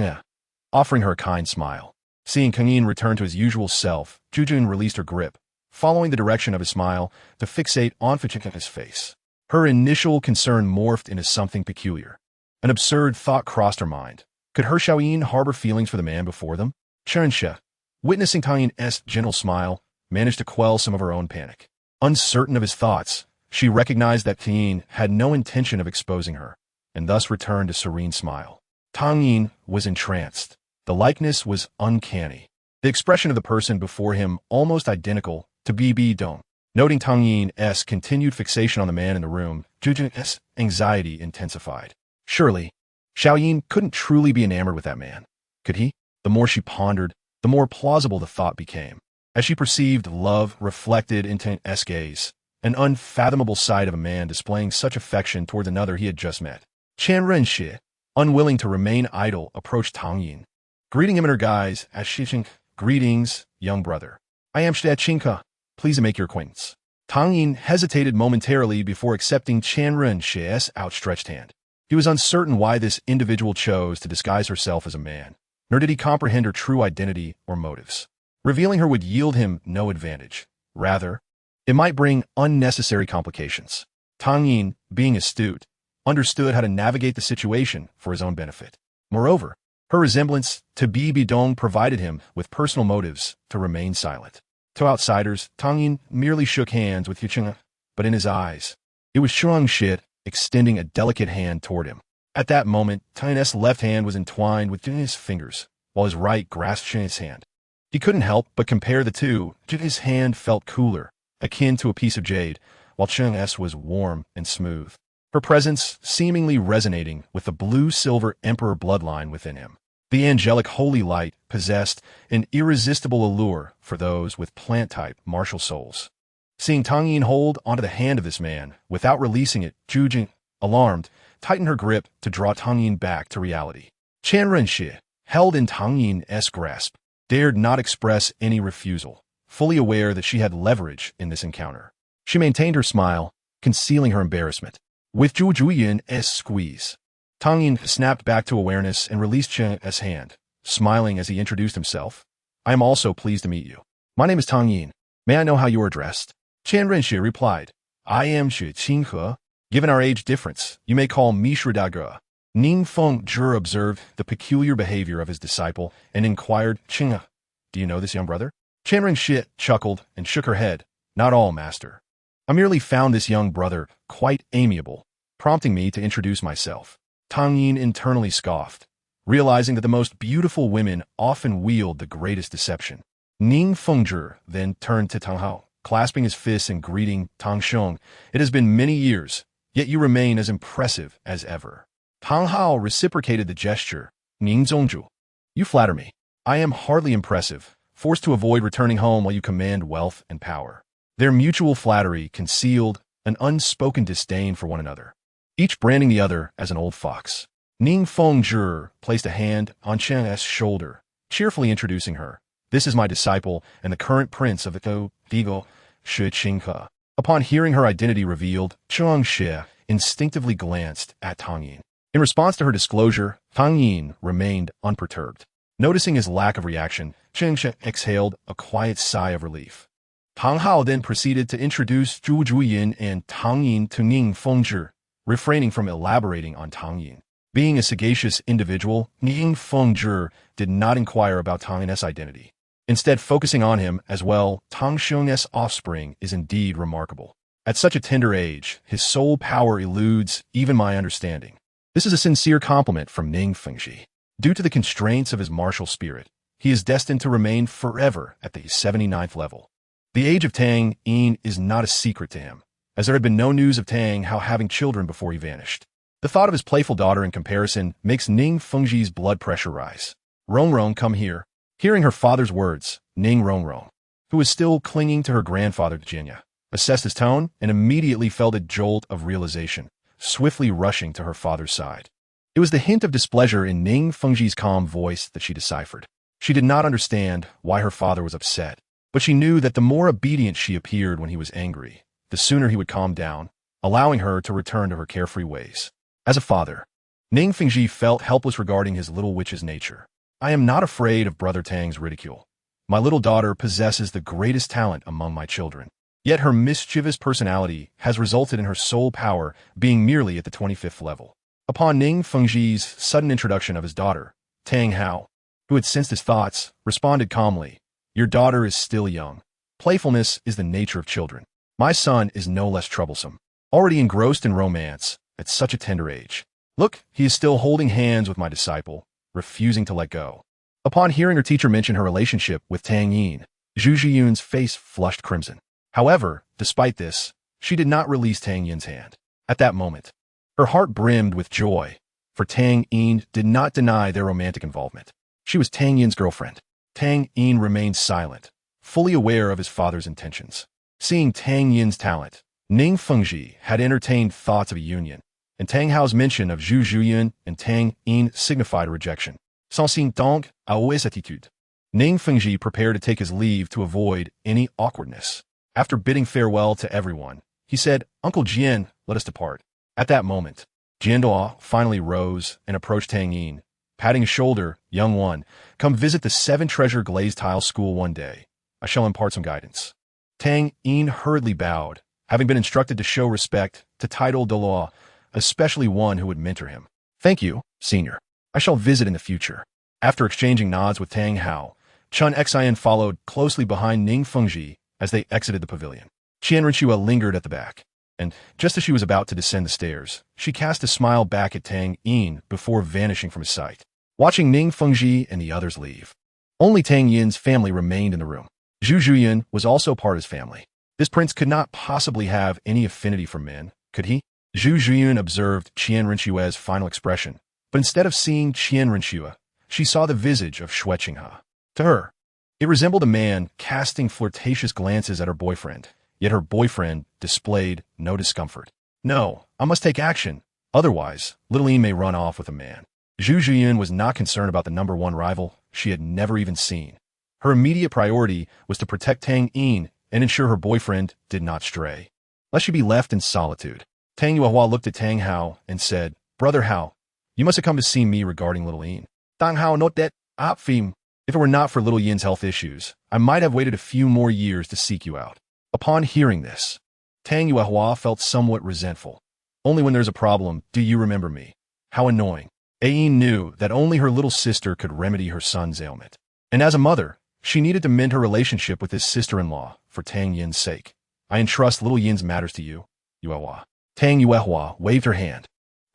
offering her a kind smile. Seeing Kang Yin return to his usual self, Jujun released her grip, following the direction of his smile to fixate on Fuchika's face. Her initial concern morphed into something peculiar. An absurd thought crossed her mind. Could her Xiaoyin harbor feelings for the man before them? Chensha, witnessing Tang Yin's gentle smile, managed to quell some of her own panic. Uncertain of his thoughts, she recognized that Tang Yin had no intention of exposing her, and thus returned a serene smile. Tang Yin was entranced. The likeness was uncanny. The expression of the person before him almost identical to Bibi Dong. Noting Tang Yin's continued fixation on the man in the room, Jujun's anxiety intensified. Surely, Xiaoyin couldn't truly be enamored with that man. Could he? The more she pondered, the more plausible the thought became. As she perceived love reflected in Tang's gaze, an unfathomable sight of a man displaying such affection towards another he had just met. Chan Renxie, unwilling to remain idle, approached Tang Yin, greeting him in her guise as Shixing, "Greetings, young brother. I am Xie Qingke. Please make your acquaintance." Tang Yin hesitated momentarily before accepting Chan Renxie's outstretched hand. He was uncertain why this individual chose to disguise herself as a man, nor did he comprehend her true identity or motives. Revealing her would yield him no advantage. Rather, it might bring unnecessary complications. Tang Yin, being astute, understood how to navigate the situation for his own benefit. Moreover, her resemblance to Bi Dong provided him with personal motives to remain silent. To outsiders, Tang Yin merely shook hands with Yucheng, but in his eyes, it was Shuang Shi extending a delicate hand toward him. At that moment, Tang Yin's left hand was entwined with Jin's fingers, while his right grasped Shen's hand. He couldn't help but compare the two. Jin's hand felt cooler, akin to a piece of jade, while Shen's was warm and smooth. Her presence seemingly resonating with the blue-silver emperor bloodline within him. The angelic holy light possessed an irresistible allure for those with plant-type martial souls. Seeing Tang Yin hold onto the hand of this man without releasing it, Zhu Jing, alarmed, tightened her grip to draw Tang Yin back to reality. Qian Renxi, held in Tang Yin's grasp, dared not express any refusal, fully aware that she had leverage in this encounter. She maintained her smile, concealing her embarrassment. With Zhu Yin's squeeze, Tang Yin snapped back to awareness and released Qian's hand, smiling as he introduced himself. I am also pleased to meet you. My name is Tang Yin. May I know how you are dressed? Qian Renxi replied, I am Xue Qinghe. Given our age difference, you may call me Shridagura. Ning Fengzhi observed the peculiar behavior of his disciple and inquired, Qinghe, do you know this young brother? Qian Renxi chuckled and shook her head. Not all, master. I merely found this young brother quite amiable, prompting me to introduce myself. Tang Yin internally scoffed, realizing that the most beautiful women often wield the greatest deception. Ning Fengzhi then turned to Tang Hao, clasping his fists and greeting Tang Xiong. It has been many years, yet you remain as impressive as ever. Tang Hao reciprocated the gesture. Ning Zongzhu, you flatter me. I am hardly impressive, forced to avoid returning home while you command wealth and power. Their mutual flattery concealed an unspoken disdain for one another, each branding the other as an old fox. Ning Fengzhi placed a hand on Qian's shoulder, cheerfully introducing her. This is my disciple and the current prince of the Douluo, Xue Qinghe. Upon hearing her identity revealed, Shuang Shi instinctively glanced at Tang Yin. In response to her disclosure, Tang Yin remained unperturbed. Noticing his lack of reaction, Qian Shi exhaled a quiet sigh of relief. Tang Hao then proceeded to introduce Zhu Yin and Tang Yin to Ning Fengzhi, refraining from elaborating on Tang Yin. Being a sagacious individual, Ning Fengzhi did not inquire about Tang Yin's identity. Instead, focusing on him as well, Tang Xiong's offspring is indeed remarkable. At such a tender age, his soul power eludes even my understanding. This is a sincere compliment from Ning Fengzhi. Due to the constraints of his martial spirit, he is destined to remain forever at the 79th level. The age of Tang Yin is not a secret to him, as there had been no news of Tang Hao having children before he vanished. The thought of his playful daughter in comparison makes Ning Fengzhi's blood pressure rise. Rong, come here. Hearing her father's words, Ning Rong, who was still clinging to her grandfather Jinya, assessed his tone and immediately felt a jolt of realization, swiftly rushing to her father's side. It was the hint of displeasure in Ning Fengzhi's calm voice that she deciphered. She did not understand why her father was upset, but she knew that the more obedient she appeared when he was angry, the sooner he would calm down, allowing her to return to her carefree ways. As a father, Ning Fengzhi felt helpless regarding his little witch's nature. I am not afraid of Brother Tang's ridicule. My little daughter possesses the greatest talent among my children. Yet her mischievous personality has resulted in her soul power being merely at the 25th level. Upon Ning Fengzhi's sudden introduction of his daughter, Tang Hao, who had sensed his thoughts, responded calmly, Your daughter is still young. Playfulness is the nature of children. My son is no less troublesome, already engrossed in romance at such a tender age. Look, he is still holding hands with my disciple, refusing to let go. Upon hearing her teacher mention her relationship with Tang Yin, Zhu Zhiyun's face flushed crimson. However, despite this, she did not release Tang Yin's hand. At that moment, her heart brimmed with joy, for Tang Yin did not deny their romantic involvement. She was Tang Yin's girlfriend. Tang Yin remained silent, fully aware of his father's intentions. Seeing Tang Yin's talent, Ning Fengzhi had entertained thoughts of a union, and Tang Hao's mention of Zhu Zhiyun and Tang Yin signified a rejection. Sans donc à hausse attitude. Ning Fengzhi prepared to take his leave to avoid any awkwardness. After bidding farewell to everyone, he said, Uncle Jian, let us depart. At that moment, Jian Duo finally rose and approached Tang Yin, patting his shoulder, young one, come visit the 7-treasure glazed tile school one day. I shall impart some guidance. Tang Yin hurriedly bowed, having been instructed to show respect to title Douluo, especially one who would mentor him. Thank you, senior. I shall visit in the future. After exchanging nods with Tang Hao, Chun Xian followed closely behind Ning Fengji as they exited the pavilion. Qian Renshua lingered at the back, and just as she was about to descend the stairs, she cast a smile back at Tang Yin before vanishing from his sight. Watching Ning Fengji and the others leave, only Tang Yin's family remained in the room. Zhu Zhuyan was also part of his family. This prince could not possibly have any affinity for men, could he? Zhu Zhuyan observed Qian Renshua's final expression, but instead of seeing Qian Renshua, she saw the visage of Xue Qinghe. To her, it resembled a man casting flirtatious glances at her boyfriend, yet her boyfriend displayed no discomfort. No, I must take action. Otherwise, little Yin may run off with a man. Zhu Zhuyan was not concerned about the number one rival she had never even seen. Her immediate priority was to protect Tang Yin and ensure her boyfriend did not stray, lest she be left in solitude. Tang Yuehua looked at Tang Hao and said, Brother Hao, you must have come to see me regarding little Yin. Tang Hao note that, Fim. If it were not for little Yin's health issues, I might have waited a few more years to seek you out. Upon hearing this, Tang Yuehua felt somewhat resentful. Only when there's a problem do you remember me. How annoying. Yin knew that only her little sister could remedy her son's ailment. And as a mother, she needed to mend her relationship with his sister-in-law for Tang Yin's sake. I entrust little Yin's matters to you, Yuehua. Tang Yuehua waved her hand,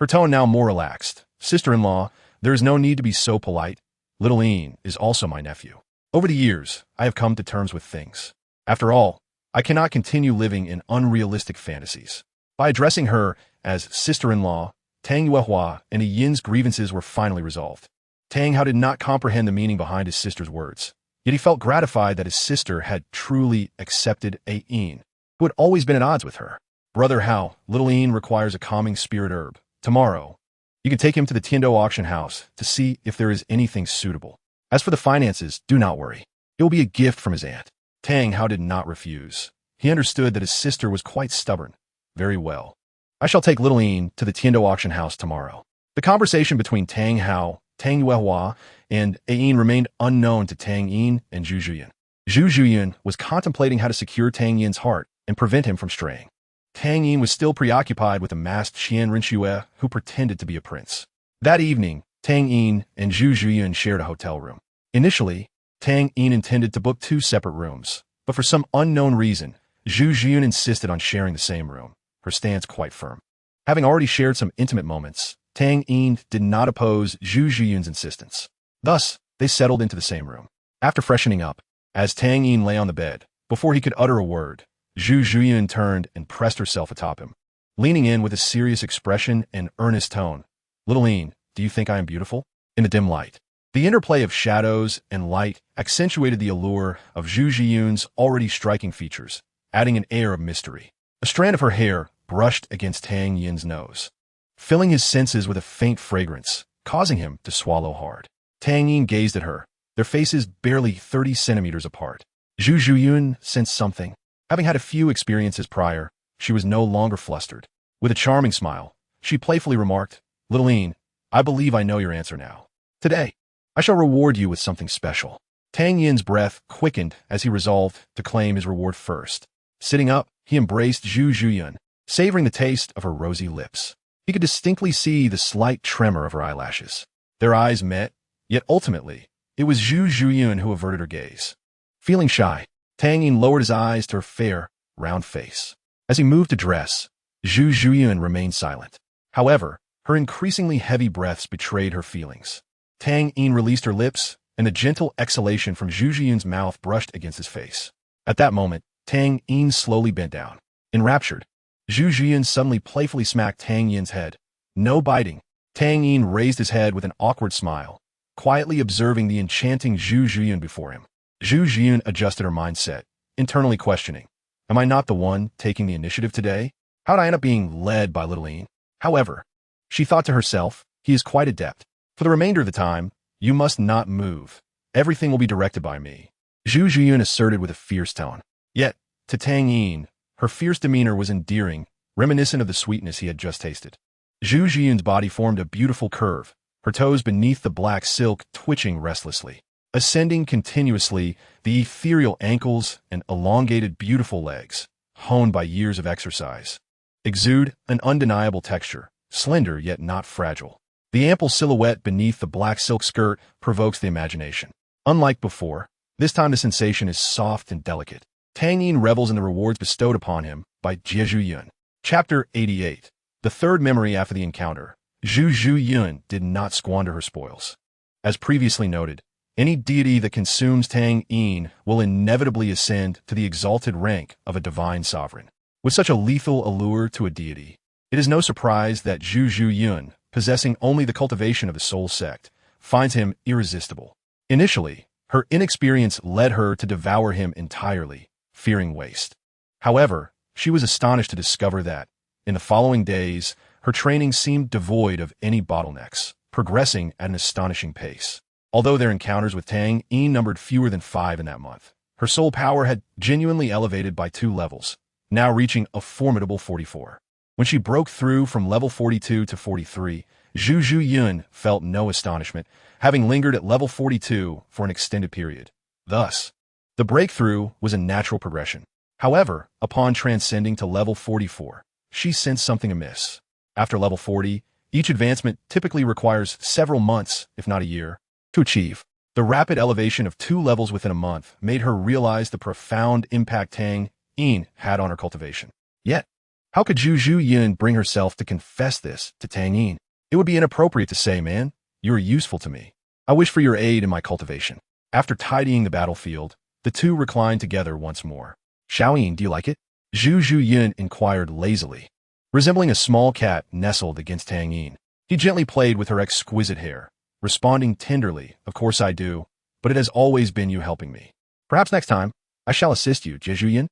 her tone now more relaxed. Sister-in-law, there is no need to be so polite. Little Yin is also my nephew. Over the years, I have come to terms with things. After all, I cannot continue living in unrealistic fantasies. By addressing her as sister-in-law, Tang Yuehua and Yin's grievances were finally resolved. Tang Hao did not comprehend the meaning behind his sister's words, yet he felt gratified that his sister had truly accepted Yin, who had always been at odds with her. Brother Hao, little Yin requires a calming spirit herb. Tomorrow, you can take him to the Tiando auction house to see if there is anything suitable. As for the finances, do not worry. It will be a gift from his aunt. Tang Hao did not refuse. He understood that his sister was quite stubborn. Very well. I shall take little Yin to the Tiando auction house tomorrow. The conversation between Tang Hao, Tang Yuehua, and Yin remained unknown to Tang Yin and Zhu Zhuyan. Zhu Zhuyan was contemplating how to secure Tang Yin's heart and prevent him from straying. Tang Yin was still preoccupied with the masked Qian Renshua who pretended to be a prince. That evening, Tang Yin and Zhu Zhuyan shared a hotel room. Initially, Tang Yin intended to book 2 separate rooms, but for some unknown reason, Zhu Zhuyan insisted on sharing the same room, her stance quite firm. Having already shared some intimate moments, Tang Yin did not oppose Zhu Zhuyan's insistence. Thus, they settled into the same room. After freshening up, as Tang Yin lay on the bed, before he could utter a word, Zhu Zhuyan turned and pressed herself atop him, leaning in with a serious expression and earnest tone. Little Yin, do you think I am beautiful? In the dim light, the interplay of shadows and light accentuated the allure of Zhu Zhuyan's already striking features, adding an air of mystery. A strand of her hair brushed against Tang Yin's nose, filling his senses with a faint fragrance, causing him to swallow hard. Tang Yin gazed at her, their faces barely 30 centimeters apart. Zhu Zhuyan sensed something. Having had a few experiences prior, she was no longer flustered. With a charming smile, she playfully remarked, Little Yin, I believe I know your answer now. Today, I shall reward you with something special. Tang Yin's breath quickened as he resolved to claim his reward first. Sitting up, he embraced Zhu Zhuyan, savoring the taste of her rosy lips. He could distinctly see the slight tremor of her eyelashes. Their eyes met, yet ultimately, it was Zhu Zhuyan who averted her gaze. Feeling shy, Tang Yin lowered his eyes to her fair, round face. As he moved to dress, Zhu Zhuyan remained silent. However, her increasingly heavy breaths betrayed her feelings. Tang Yin released her lips, and the gentle exhalation from Zhu Zhuyan's mouth brushed against his face. At that moment, Tang Yin slowly bent down. Enraptured, Zhu Zhuyan suddenly playfully smacked Tang Yin's head. No biting. Tang Yin raised his head with an awkward smile, quietly observing the enchanting Zhu Zhuyan before him. Zhu Zhuyan adjusted her mindset, internally questioning, am I not the one taking the initiative today? How'd I end up being led by little Yin? However, she thought to herself, he is quite adept. For the remainder of the time, you must not move. Everything will be directed by me. Zhu Zhuyan asserted with a fierce tone. Yet, to Tang Yin, her fierce demeanor was endearing, reminiscent of the sweetness he had just tasted. Zhu Zhuyan's body formed a beautiful curve, her toes beneath the black silk twitching restlessly. Ascending continuously, the ethereal ankles and elongated beautiful legs, honed by years of exercise, exude an undeniable texture, slender yet not fragile. The ample silhouette beneath the black silk skirt provokes the imagination. Unlike before, this time the sensation is soft and delicate. Tang Yin revels in the rewards bestowed upon him by Jie Yun. Chapter 88. The third memory after the encounter. Zhu Yun did not squander her spoils. As previously noted, any deity that consumes Tang Yin will inevitably ascend to the exalted rank of a divine sovereign. With such a lethal allure to a deity, it is no surprise that Zhu Yun, possessing only the cultivation of the soul sect, finds him irresistible. Initially, her inexperience led her to devour him entirely, fearing waste. However, she was astonished to discover that, in the following days, her training seemed devoid of any bottlenecks, progressing at an astonishing pace. Although their encounters with Tang Yin numbered fewer than 5 in that month, her soul power had genuinely elevated by 2 levels, now reaching a formidable 44. When she broke through from level 42 to 43, Zhu Yun felt no astonishment, having lingered at level 42 for an extended period. Thus, the breakthrough was a natural progression. However, upon transcending to level 44, she sensed something amiss. After level 40, each advancement typically requires several months, if not a year, to achieve. The rapid elevation of 2 levels within a month made her realize the profound impact Tang Yin had on her cultivation. Yet, how could Zhu Yun bring herself to confess this to Tang Yin? It would be inappropriate to say, "Man, you are useful to me. I wish for your aid in my cultivation." After tidying the battlefield, the two reclined together once more. "Xiaoyin, do you like it?" Zhu Yun inquired lazily. Resembling a small cat nestled against Tang Yin, he gently played with her exquisite hair, responding tenderly, "Of course I do, but it has always been you helping me. Perhaps next time, I shall assist you, Zhu Yun."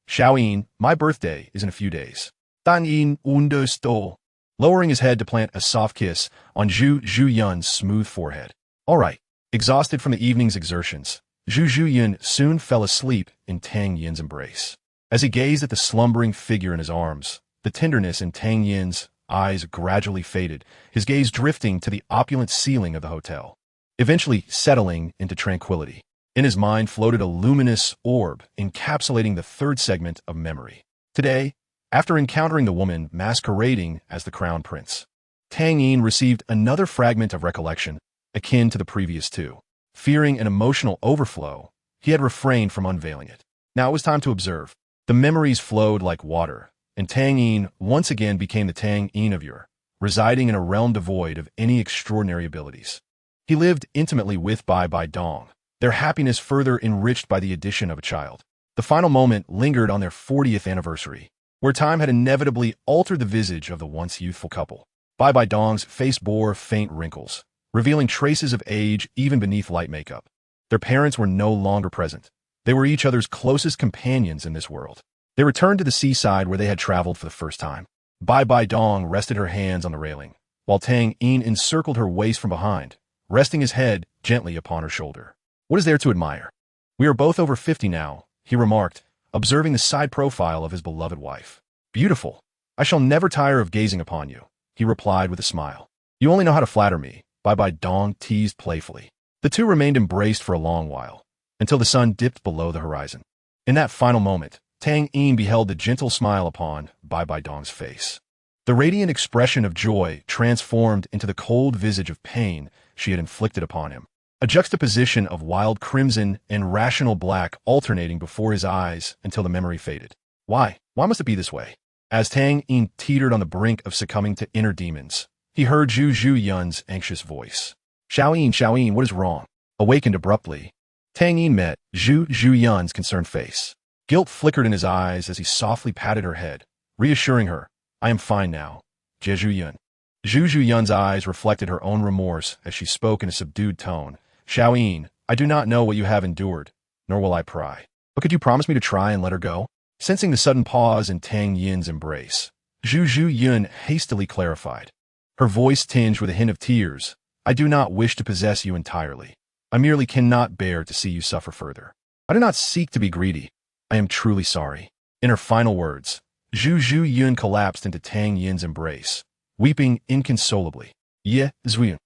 Xiaoyin, my birthday is in a few days. Tang Yin understood, lowering his head to plant a soft kiss on Zhu Yun's smooth forehead. All right. Exhausted from the evening's exertions, Zhu Yun soon fell asleep in Tang Yin's embrace. As he gazed at the slumbering figure in his arms, the tenderness in Tang Yin's eyes gradually faded, his gaze drifting to the opulent ceiling of the hotel, eventually settling into tranquility. In his mind floated a luminous orb encapsulating the third segment of memory. Today, after encountering the woman masquerading as the crown prince, Tang Yin received another fragment of recollection akin to the previous 2. Fearing an emotional overflow, he had refrained from unveiling it. Now it was time to observe. The memories flowed like water, and Tang Yin once again became the Tang Yin of yore, residing in a realm devoid of any extraordinary abilities. He lived intimately with Bai Dong, their happiness further enriched by the addition of a child. The final moment lingered on their 40th anniversary, where time had inevitably altered the visage of the once youthful couple. Bai Dong's face bore faint wrinkles, revealing traces of age even beneath light makeup. Their parents were no longer present. They were each other's closest companions in this world. They returned to the seaside where they had traveled for the first time. Bai Dong rested her hands on the railing, while Tang Yin encircled her waist from behind, resting his head gently upon her shoulder. "What is there to admire? We are both over 50 now," he remarked, observing the side profile of his beloved wife. "Beautiful. I shall never tire of gazing upon you," he replied with a smile. "You only know how to flatter me," Bai Dong teased playfully. The two remained embraced for a long while, until the sun dipped below the horizon. In that final moment, Tang Yin beheld the gentle smile upon Bai Dong's face. The radiant expression of joy transformed into the cold visage of pain she had inflicted upon him. A juxtaposition of wild crimson and rational black alternating before his eyes until the memory faded. Why must it be this way? As Tang Yin teetered on the brink of succumbing to inner demons, he heard Zhu Yun's anxious voice. Xiaoyin, what is wrong?" Awakened abruptly, Tang Yin met Zhu Yun's concerned face. Guilt flickered in his eyes as he softly patted her head, reassuring her, "I am fine now, Zhu Yun." Zhu Yun's eyes reflected her own remorse as she spoke in a subdued tone. "Xiaoyin, I do not know what you have endured, nor will I pry. But could you promise me to try and let her go?" Sensing the sudden pause in Tang Yin's embrace, Zhu Yun hastily clarified, her voice tinged with a hint of tears. "I do not wish to possess you entirely. I merely cannot bear to see you suffer further. I do not seek to be greedy. I am truly sorry." In her final words, Zhu Yun collapsed into Tang Yin's embrace, weeping inconsolably. "Ye, Zhuyin,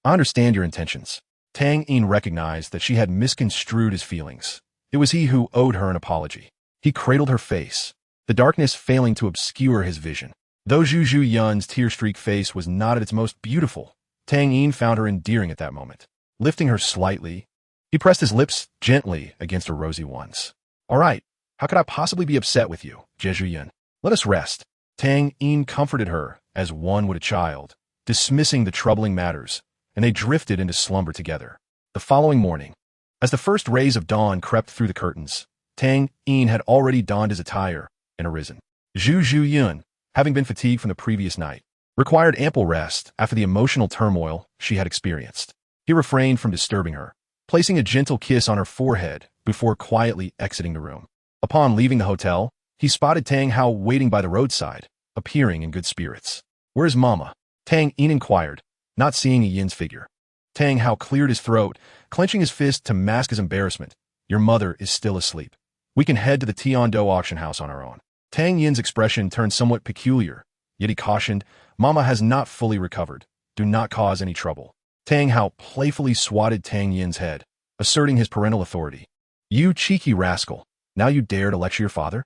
I understand your intentions. Tang Yin recognized that she had misconstrued his feelings. It was he who owed her an apology. He cradled her face, the darkness failing to obscure his vision. Though Zhu Zhu Yun's tear-streaked face was not at its most beautiful, Tang Yin found her endearing at that moment. Lifting her slightly, he pressed his lips gently against her rosy ones. All right, how could I possibly be upset with you, Zhu Yun? Let us rest. Tang Yin comforted her as one would a child, dismissing the troubling matters, and they drifted into slumber together. The following morning, as the first rays of dawn crept through the curtains, Tang Yin had already donned his attire and arisen. Zhu Zhu Yun, having been fatigued from the previous night, required ample rest after the emotional turmoil she had experienced. He refrained from disturbing her, placing a gentle kiss on her forehead before quietly exiting the room. Upon leaving the hotel, he spotted Tang Hao waiting by the roadside, appearing in good spirits. "Where's Mama?" Tang Yin inquired, not seeing Yin's figure. Tang Hao cleared his throat, clenching his fist to mask his embarrassment. "Your mother is still asleep. We can head to the Tiando auction house on our own." Tang Yin's expression turned somewhat peculiar, yet he cautioned, "Mama has not fully recovered. Do not cause any trouble." Tang Hao playfully swatted Tang Yin's head, asserting his parental authority. "You cheeky rascal, now you dare to lecture your father?"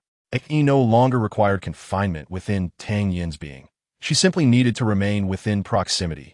He no longer required confinement within Tang Yin's being. She simply needed to remain within proximity,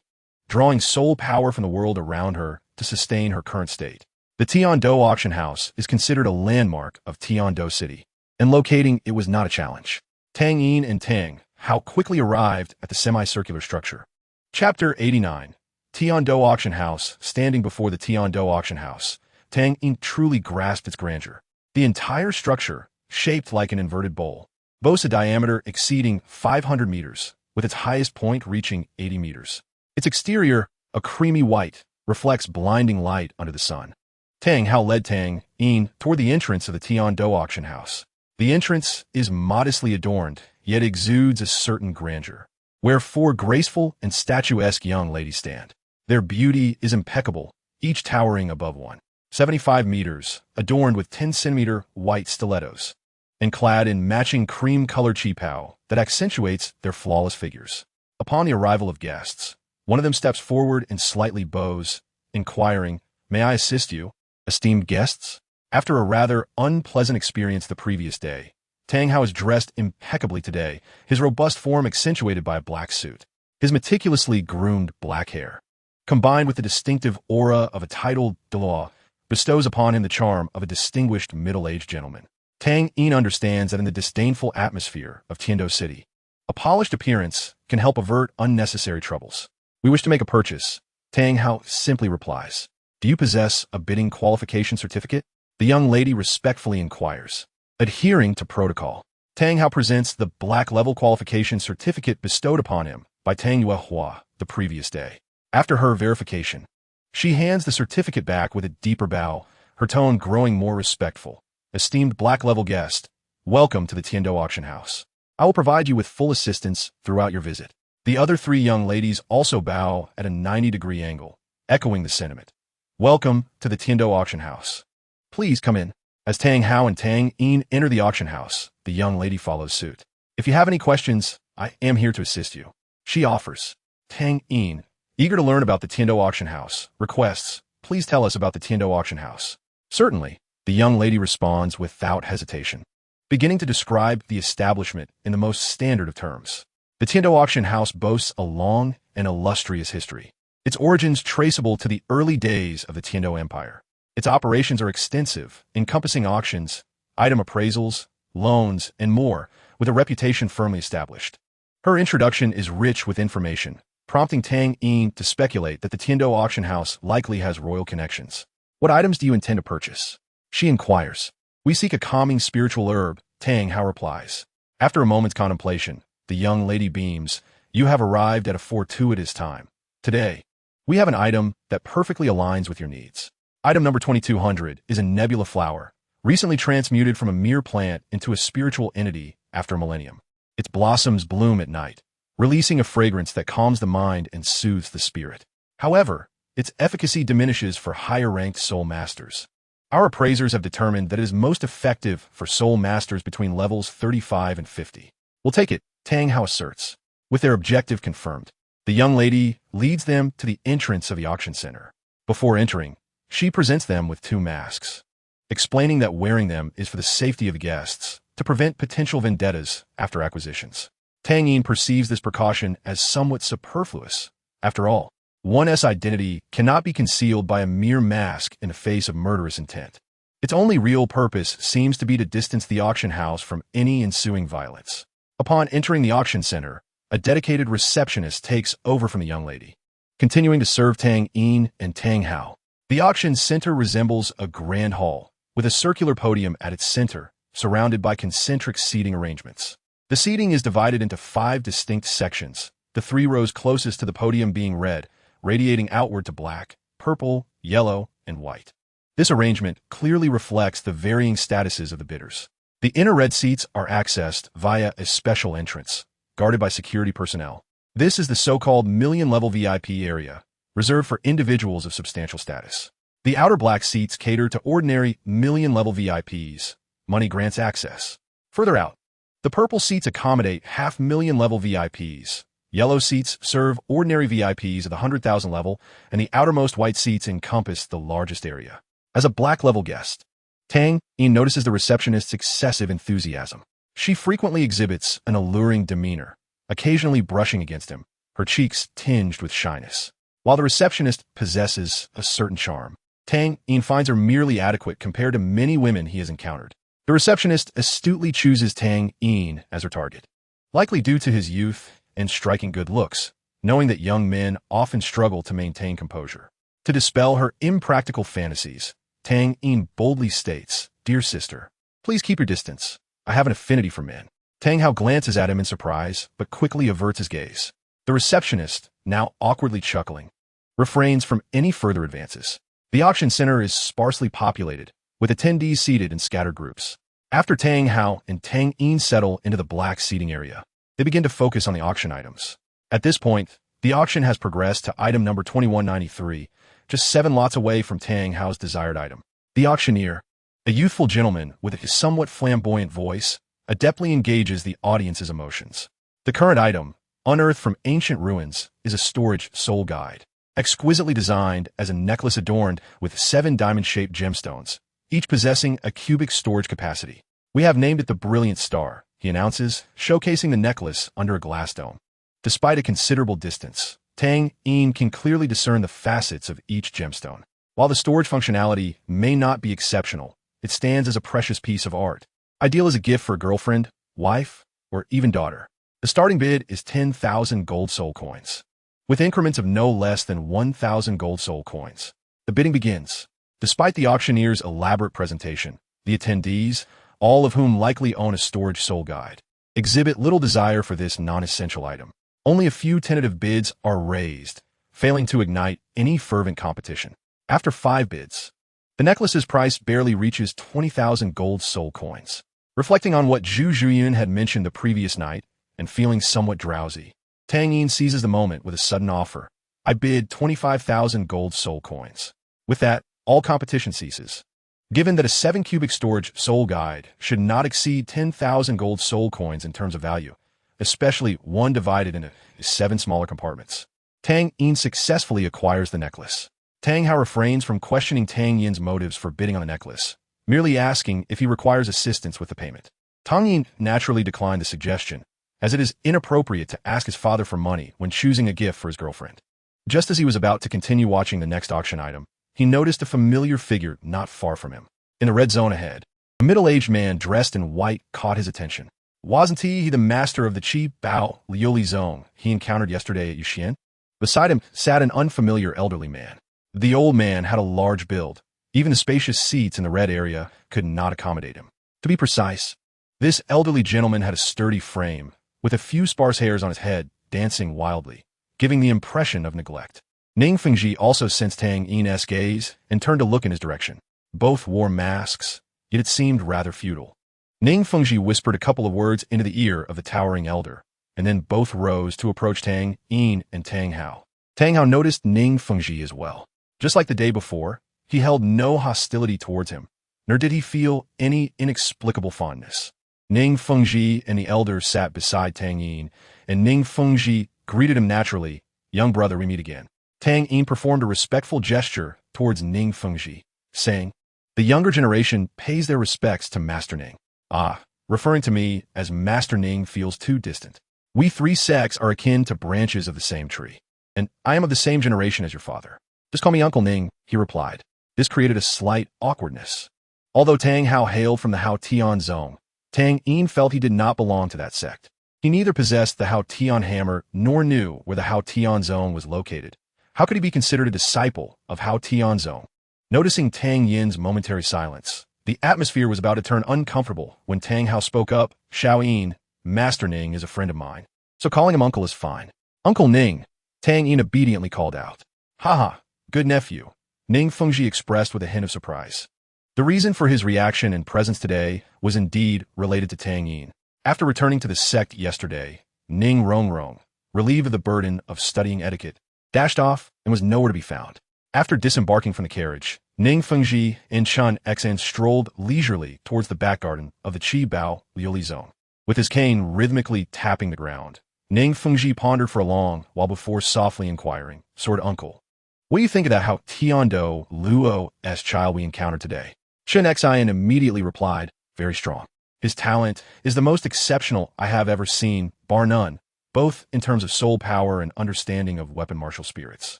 drawing soul power from the world around her to sustain her current state. The Tiando auction house is considered a landmark of Tiando City, and locating it was not a challenge. Tang Yin and Tang Hao quickly arrived at the semicircular structure. Chapter 89. Tiando Auction House. Standing before the Tiando Auction House, Tang Yin truly grasped its grandeur. The entire structure, shaped like an inverted bowl, boasts a diameter exceeding 500 meters, with its highest point reaching 80 meters. Its exterior, a creamy white, reflects blinding light under the sun. Tang Hao led Tang Yin toward the entrance of the Tiando Auction House. The entrance is modestly adorned, yet exudes a certain grandeur, where four graceful and statuesque young ladies stand. Their beauty is impeccable, each towering above 175 meters, adorned with 10-centimeter white stilettos, and clad in matching cream-colored qipao that accentuates their flawless figures. Upon the arrival of guests, one of them steps forward and slightly bows, inquiring, "May I assist you, esteemed guests?" After a rather unpleasant experience the previous day, Tang Hao is dressed impeccably today, his robust form accentuated by a black suit. His meticulously groomed black hair, combined with the distinctive aura of a titled Douluo, bestows upon him the charm of a distinguished middle-aged gentleman. Tang Yin understands that in the disdainful atmosphere of Tiando City, a polished appearance can help avert unnecessary troubles. "We wish to make a purchase," Tang Hao simply replies. "Do you possess a bidding qualification certificate?" The young lady respectfully inquires. Adhering to protocol, Tang Hao presents the black level qualification certificate bestowed upon him by Tang Yuehua the previous day. After her verification, she hands the certificate back with a deeper bow, her tone growing more respectful. "Esteemed black level guest, welcome to the Tiando Auction House. I will provide you with full assistance throughout your visit." The other three young ladies also bow at a 90-degree angle, echoing the sentiment. "Welcome to the Tiando Auction House. Please come in." As Tang Hao and Tang Yin enter the auction house, the young lady follows suit. "If you have any questions, I am here to assist you," she offers. Tang Yin, eager to learn about the Tiando Auction House, requests, "Please tell us about the Tiando Auction House." "Certainly," the young lady responds without hesitation, beginning to describe the establishment in the most standard of terms. The Tiando Auction House boasts a long and illustrious history, its origins traceable to the early days of the Tiando Empire. Its operations are extensive, encompassing auctions, item appraisals, loans, and more, with a reputation firmly established. Her introduction is rich with information, prompting Tang Yin to speculate that the Tiando Auction House likely has royal connections. "What items do you intend to purchase?" she inquires. "We seek a calming spiritual herb," Tang Hao replies. After a moment's contemplation, the young lady beams, "You have arrived at a fortuitous time. Today, we have an item that perfectly aligns with your needs. Item number 2200 is a nebula flower, recently transmuted from a mere plant into a spiritual entity after a millennium. Its blossoms bloom at night, releasing a fragrance that calms the mind and soothes the spirit. However, its efficacy diminishes for higher-ranked soul masters. Our appraisers have determined that it is most effective for soul masters between levels 35 and 50. We'll take it," Tang Hao asserts. With their objective confirmed, The young lady leads them to the entrance of the auction center. Before entering, she presents them with 2 masks, explaining that wearing them is for the safety of the guests, to prevent potential vendettas after acquisitions. Tang Yin perceives this precaution as somewhat superfluous. After all, one's identity cannot be concealed by a mere mask in the face of murderous intent. Its only real purpose seems to be to distance the auction house from any ensuing violence. Upon entering the auction center, a dedicated receptionist takes over from the young lady, continuing to serve Tang Yin and Tang Hao. The auction center resembles a grand hall, with a circular podium at its center, surrounded by concentric seating arrangements. The seating is divided into 5 distinct sections, the 3 rows closest to the podium being red, radiating outward to black, purple, yellow, and white. This arrangement clearly reflects the varying statuses of the bidders. The inner red seats are accessed via a special entrance, guarded by security personnel. This is the so-called million-level VIP area, reserved for individuals of substantial status. The outer black seats cater to ordinary million-level VIPs. Money grants access. Further out, the purple seats accommodate half-million-level VIPs. Yellow seats serve ordinary VIPs at the 100,000 level, and the outermost white seats encompass the largest area. As a black-level guest, Tang Yin notices the receptionist's excessive enthusiasm. She frequently exhibits an alluring demeanor, occasionally brushing against him, her cheeks tinged with shyness. While the receptionist possesses a certain charm, Tang Yin finds her merely adequate compared to many women he has encountered. The receptionist astutely chooses Tang Yin as her target, likely due to his youth and striking good looks, knowing that young men often struggle to maintain composure. To dispel her impractical fantasies, Tang Yin boldly states, "Dear sister, please keep your distance. I have an affinity for men." Tang Hao glances at him in surprise, but quickly averts his gaze. The receptionist, now awkwardly chuckling, refrains from any further advances. The auction center is sparsely populated, with attendees seated in scattered groups. After Tang Hao and Tang Yin settle into the black seating area, they begin to focus on the auction items. At this point, the auction has progressed to item number 2193, just 7 lots away from Tang Hao's desired item. The auctioneer, a youthful gentleman with a somewhat flamboyant voice, adeptly engages the audience's emotions. The current item, unearthed from ancient ruins, is a storage soul guide, exquisitely designed as a necklace adorned with 7 diamond-shaped gemstones, each possessing a cubic storage capacity. "We have named it the Brilliant Star," he announces, showcasing the necklace under a glass dome. Despite a considerable distance, Tang Yin can clearly discern the facets of each gemstone. While the storage functionality may not be exceptional, it stands as a precious piece of art, ideal as a gift for a girlfriend, wife, or even daughter. The starting bid is 10,000 gold soul coins, with increments of no less than 1,000 gold soul coins. The bidding begins. Despite the auctioneer's elaborate presentation, the attendees, all of whom likely own a storage soul guide, exhibit little desire for this non-essential item. Only a few tentative bids are raised, failing to ignite any fervent competition. After 5 bids, the necklace's price barely reaches 20,000 gold soul coins. Reflecting on what Zhu Zhuyun had mentioned the previous night, and feeling somewhat drowsy, Tang Yin seizes the moment with a sudden offer. "I bid 25,000 gold soul coins." With that, all competition ceases. Given that a 7 cubic storage soul guide should not exceed 10,000 gold soul coins in terms of value, especially one divided into 7 smaller compartments, Tang Yin successfully acquires the necklace. Tang Hao refrains from questioning Tang Yin's motives for bidding on the necklace, merely asking if he requires assistance with the payment. Tang Yin naturally declined the suggestion, as it is inappropriate to ask his father for money when choosing a gift for his girlfriend. Just as he was about to continue watching the next auction item, he noticed a familiar figure not far from him. In the red zone ahead, a middle-aged man dressed in white caught his attention. Wasn't he the master of the Qi Bao Liuli Zong he encountered yesterday at Yuxian? Beside him sat an unfamiliar elderly man. The old man had a large build. Even the spacious seats in the red area could not accommodate him. To be precise, this elderly gentleman had a sturdy frame, with a few sparse hairs on his head dancing wildly, giving the impression of neglect. Ning Fengji also sensed Tang Yin's gaze and turned to look in his direction. Both wore masks, yet it seemed rather futile. Ning Fengji whispered a couple of words into the ear of the towering elder, and then both rose to approach Tang Yin and Tang Hao. Tang Hao noticed Ning Fengji as well. Just like the day before, he held no hostility towards him, nor did he feel any inexplicable fondness. Ning Fengji and the elder sat beside Tang Yin, and Ning Fengji greeted him naturally young brother, we meet again. Tang Yin performed a respectful gesture towards Ning Fengji, saying, the younger generation pays their respects to Master Ning. Ah, referring to me as Master Ning feels too distant. We three sects are akin to branches of the same tree, and I am of the same generation as your father. Just call me Uncle Ning, he replied. This created a slight awkwardness. Although Tang Hao hailed from the Hao Tian zone, Tang Yin felt he did not belong to that sect. He neither possessed the Hao Tian hammer nor knew where the Hao Tian zone was located. How could he be considered a disciple of Hao Tian zone? Noticing Tang Yin's momentary silence, the atmosphere was about to turn uncomfortable when Tang Hao spoke up. Xiao Yin, Master Ning is a friend of mine, so calling him uncle is fine. Uncle Ning, Tang Yin obediently called out. Haha, good nephew, Ning Fengji expressed with a hint of surprise. The reason for his reaction and presence today was indeed related to Tang Yin. After returning to the sect yesterday, Ning Rongrong, relieved of the burden of studying etiquette, dashed off and was nowhere to be found. After disembarking from the carriage, Ning Fengji and Chen Xan strolled leisurely towards the back garden of the Qi Bao Liuli zone. With his cane rhythmically tapping the ground, Ning Fengji pondered for a long while before softly inquiring, Sword Uncle, what do you think of that Hao Douluo's child we encountered today? Chen Xian immediately replied, very strong. His talent is the most exceptional I have ever seen, bar none, both in terms of soul power and understanding of weapon martial spirits.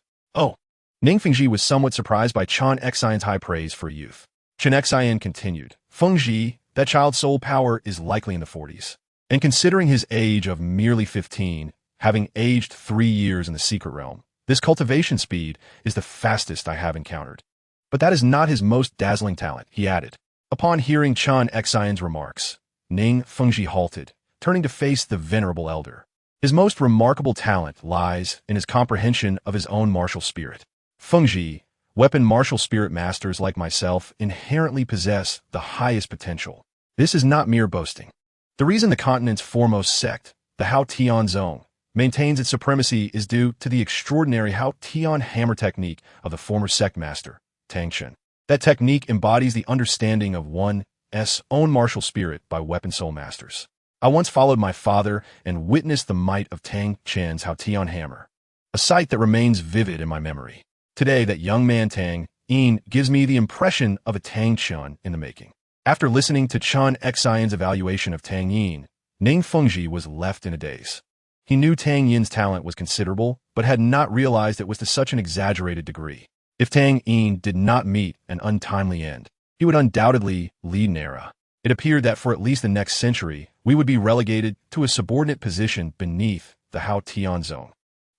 Oh. Ning Fengji was somewhat surprised by Chen Xian's high praise for youth. Chen Xian continued, Fengji, that child's soul power is likely in the 40s. And considering his age of merely 15, having aged 3 years in the secret realm, this cultivation speed is the fastest I have encountered. But that is not his most dazzling talent, he added. Upon hearing Chen Xian's remarks, Ning Fengji halted, turning to face the venerable elder. His most remarkable talent lies in his comprehension of his own martial spirit. Fengji, weapon martial spirit masters like myself inherently possess the highest potential. This is not mere boasting. The reason the continent's foremost sect, the Hao Tian zone, maintains its supremacy is due to the extraordinary Hao Tian hammer technique of the former sect master, Tang Chen. That technique embodies the understanding of one's own martial spirit by weapon soul masters. I once followed my father and witnessed the might of Tang Chen's Hao Tian hammer, a sight that remains vivid in my memory. Today, that young man Tang Yin gives me the impression of a Tang Chen in the making. After listening to Chen Xian's evaluation of Tang Yin, Ning Fengji was left in a daze. He knew Tang Yin's talent was considerable, but had not realized it was to such an exaggerated degree. If Tang Yin did not meet an untimely end, he would undoubtedly lead an era. It appeared that for at least the next century, we would be relegated to a subordinate position beneath the Hao Tian zone.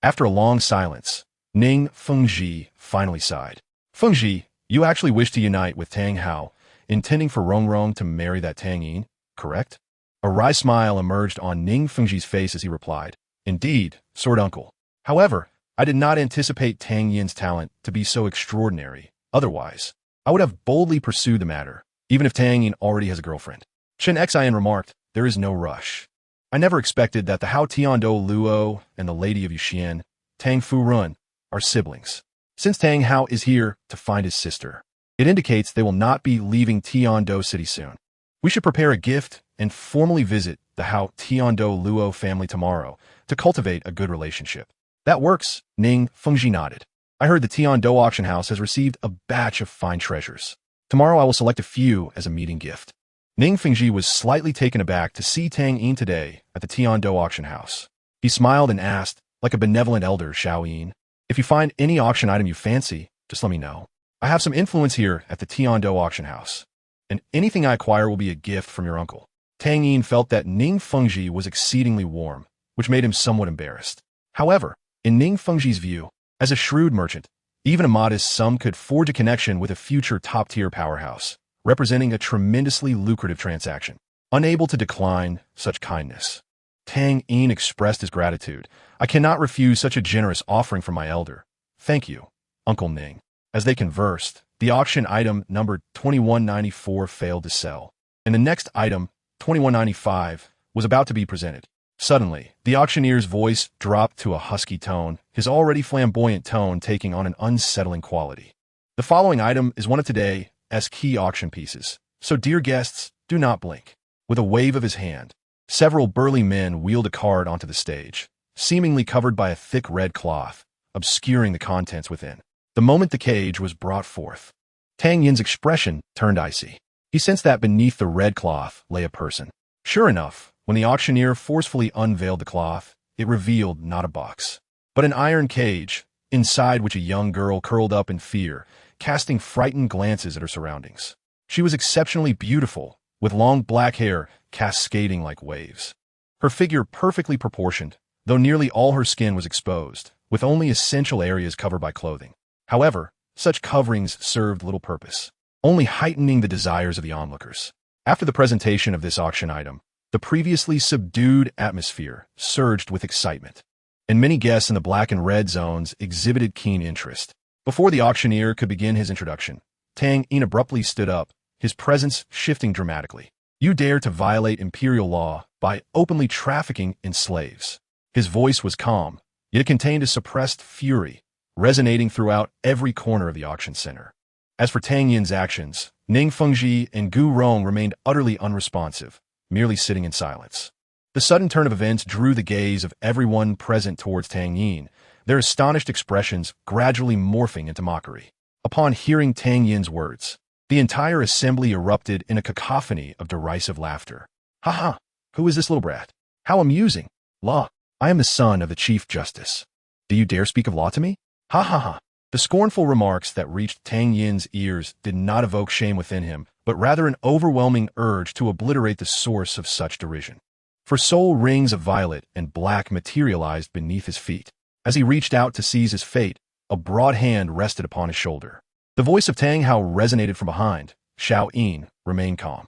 After a long silence, Ning Fengji finally sighed. Fengji, you actually wish to unite with Tang Hao, intending for Rongrong to marry that Tang Yin, correct? A wry smile emerged on Ning Fengji's face as he replied, Indeed, Sword Uncle. However, I did not anticipate Tang Yin's talent to be so extraordinary. Otherwise, I would have boldly pursued the matter, even if Tang Yin already has a girlfriend. Chen Xian remarked, there is no rush. I never expected that the Hao Tian Douluo and the Lady of Yuxian, Tang Fu Run, are siblings. Since Tang Hao is here to find his sister, it indicates they will not be leaving Tiando City soon. We should prepare a gift and formally visit the Hao Tiando Luo family tomorrow to cultivate a good relationship. That works, Ning Fengji nodded. I heard the Tiando auction house has received a batch of fine treasures. Tomorrow I will select a few as a meeting gift. Ning Fengji was slightly taken aback to see Tang Yin today at the Tiando auction house. He smiled and asked, like a benevolent elder, Xiao Yin, if you find any auction item you fancy, just let me know. I have some influence here at the Tiando auction house, and anything I acquire will be a gift from your uncle. Tang Yin felt that Ning Fengji was exceedingly warm, which made him somewhat embarrassed. However, in Ning Fengji's view, as a shrewd merchant, even a modest sum could forge a connection with a future top-tier powerhouse, representing a tremendously lucrative transaction. Unable to decline such kindness, Tang Yin expressed his gratitude. I cannot refuse such a generous offering from my elder. Thank you, Uncle Ning. As they conversed, the auction item numbered 2194 failed to sell, and the next item, 2195, was about to be presented. Suddenly, the auctioneer's voice dropped to a husky tone, his already flamboyant tone taking on an unsettling quality. The following item is one of today's key auction pieces, so dear guests, do not blink. With a wave of his hand, several burly men wheeled a card onto the stage. seemingly covered by a thick red cloth, obscuring the contents within. The moment the cage was brought forth, Tang Yin's expression turned icy. He sensed that beneath the red cloth lay a person. Sure enough, when the auctioneer forcefully unveiled the cloth, it revealed not a box, but an iron cage, inside which a young girl curled up in fear, casting frightened glances at her surroundings. She was exceptionally beautiful, with long black hair cascading like waves. Her figure perfectly proportioned, though nearly all her skin was exposed, with only essential areas covered by clothing. However, such coverings served little purpose, only heightening the desires of the onlookers. After the presentation of this auction item, the previously subdued atmosphere surged with excitement, and many guests in the black and red zones exhibited keen interest. Before the auctioneer could begin his introduction, Tang Yin abruptly stood up, his presence shifting dramatically. "You dare to violate imperial law by openly trafficking in slaves." His voice was calm, yet it contained a suppressed fury, resonating throughout every corner of the auction center. As for Tang Yin's actions, Ning Fengji and Gu Rong remained utterly unresponsive, merely sitting in silence. The sudden turn of events drew the gaze of everyone present towards Tang Yin, their astonished expressions gradually morphing into mockery. Upon hearing Tang Yin's words, the entire assembly erupted in a cacophony of derisive laughter. "Ha ha! Who is this little brat? How amusing! Law! I am the son of the Chief Justice. Do you dare speak of law to me? Ha ha ha!" The scornful remarks that reached Tang Yin's ears did not evoke shame within him, but rather an overwhelming urge to obliterate the source of such derision. For soul rings of violet and black materialized beneath his feet. As he reached out to seize his fate, a broad hand rested upon his shoulder. The voice of Tang Hao resonated from behind. Xiao Yin remained calm.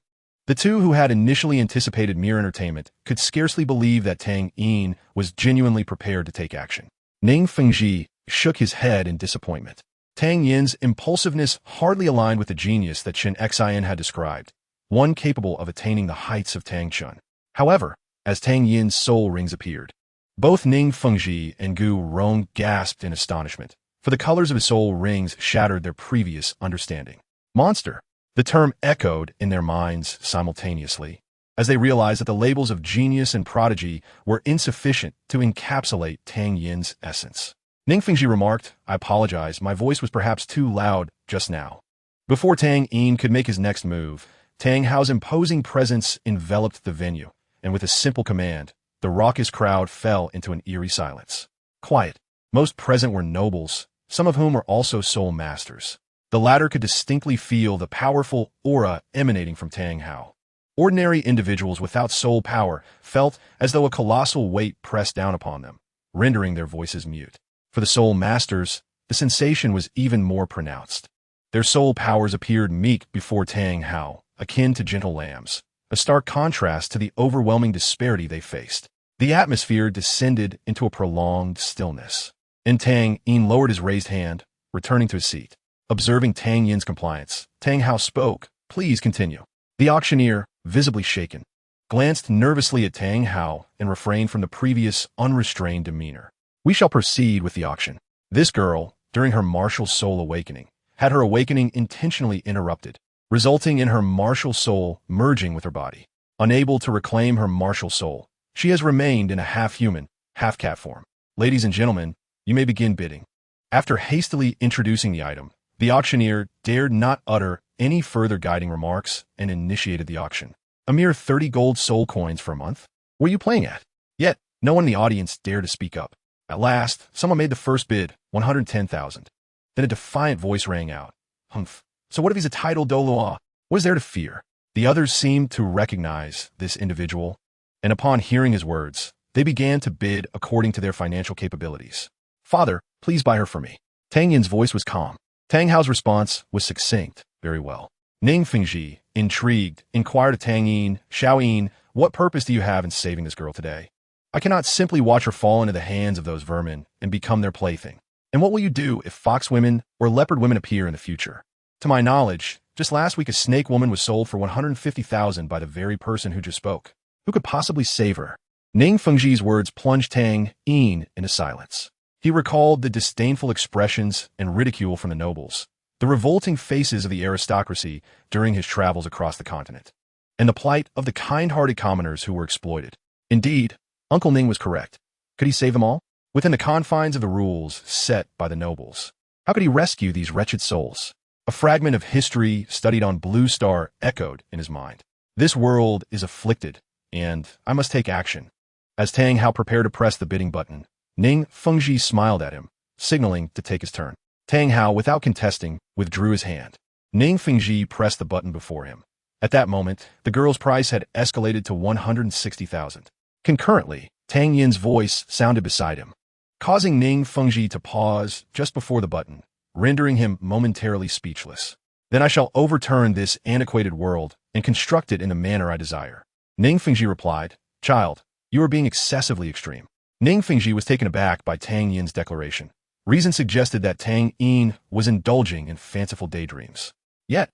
The two who had initially anticipated mere entertainment could scarcely believe that Tang Yin was genuinely prepared to take action. Ning Fengji shook his head in disappointment. Tang Yin's impulsiveness hardly aligned with the genius that Qin Xian had described, one capable of attaining the heights of Tang Chun. However, as Tang Yin's soul rings appeared, both Ning Fengji and Gu Rong gasped in astonishment, for the colors of his soul rings shattered their previous understanding. Monster! The term echoed in their minds simultaneously, as they realized that the labels of genius and prodigy were insufficient to encapsulate Tang Yin's essence. Ning Fengji remarked, "I apologize, my voice was perhaps too loud just now." Before Tang Yin could make his next move, Tang Hao's imposing presence enveloped the venue, and with a simple command, the raucous crowd fell into an eerie silence. Quiet. Most present were nobles, some of whom were also soul masters. The latter could distinctly feel the powerful aura emanating from Tang Hao. Ordinary individuals without soul power felt as though a colossal weight pressed down upon them, rendering their voices mute. For the soul masters, the sensation was even more pronounced. Their soul powers appeared meek before Tang Hao, akin to gentle lambs, a stark contrast to the overwhelming disparity they faced. The atmosphere descended into a prolonged stillness, and Tang Yin lowered his raised hand, returning to his seat. Observing Tang Yin's compliance, Tang Hao spoke, "Please continue." The auctioneer, visibly shaken, glanced nervously at Tang Hao and refrained from the previous unrestrained demeanor. "We shall proceed with the auction." This girl, during her martial soul awakening, had her awakening intentionally interrupted, resulting in her martial soul merging with her body. Unable to reclaim her martial soul, she has remained in a half-human, half-cat form. "Ladies and gentlemen, you may begin bidding." After hastily introducing the item, the auctioneer dared not utter any further guiding remarks and initiated the auction. A mere 30 gold soul coins for a month? Where are you playing at? Yet, no one in the audience dared to speak up. At last, someone made the first bid, 110,000. Then a defiant voice rang out. "Humph. So what if he's a titled Douluo? What is there to fear?" The others seemed to recognize this individual, and upon hearing his words, they began to bid according to their financial capabilities. "Father, please buy her for me." Tang Yin's voice was calm. Tang Hao's response was succinct. "Very well." Ning Fengji, intrigued, inquired of Tang Yin, "Xiao Yin, what purpose do you have in saving this girl today? I cannot simply watch her fall into the hands of those vermin and become their plaything. And what will you do if fox women or leopard women appear in the future? To my knowledge, just last week a snake woman was sold for 150,000 by the very person who just spoke. Who could possibly save her?" Ning Fengji's words plunged Tang Yin into silence. He recalled the disdainful expressions and ridicule from the nobles, the revolting faces of the aristocracy during his travels across the continent, and the plight of the kind-hearted commoners who were exploited. Indeed, Uncle Ning was correct. Could he save them all? Within the confines of the rules set by the nobles. How could he rescue these wretched souls? A fragment of history studied on Blue Star echoed in his mind. This world is afflicted, and I must take action. As Tang Hao prepared to press the bidding button, Ning Fengji smiled at him, signaling to take his turn. Tang Hao, without contesting, withdrew his hand. Ning Fengji pressed the button before him. At that moment, the girl's price had escalated to 160,000. Concurrently, Tang Yin's voice sounded beside him, causing Ning Fengji to pause just before the button, rendering him momentarily speechless. Then I shall overturn this antiquated world and construct it in the manner I desire. Ning Fengji replied, Child, you are being excessively extreme. Ning Fengji was taken aback by Tang Yin's declaration. Reason suggested that Tang Yin was indulging in fanciful daydreams. Yet,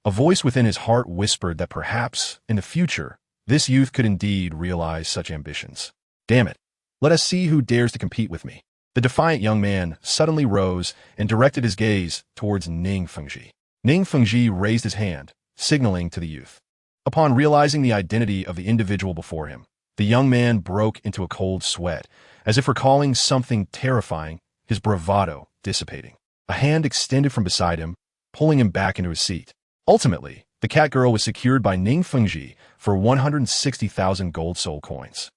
a voice within his heart whispered that perhaps, in the future, this youth could indeed realize such ambitions. Damn it. Let us see who dares to compete with me. The defiant young man suddenly rose and directed his gaze towards Ning Fengji. Ning Fengji raised his hand, signaling to the youth. Upon realizing the identity of the individual before him, the young man broke into a cold sweat, as if recalling something terrifying, his bravado dissipating. A hand extended from beside him, pulling him back into his seat. Ultimately, the cat girl was secured by Ning Fengji for 160,000 gold soul coins.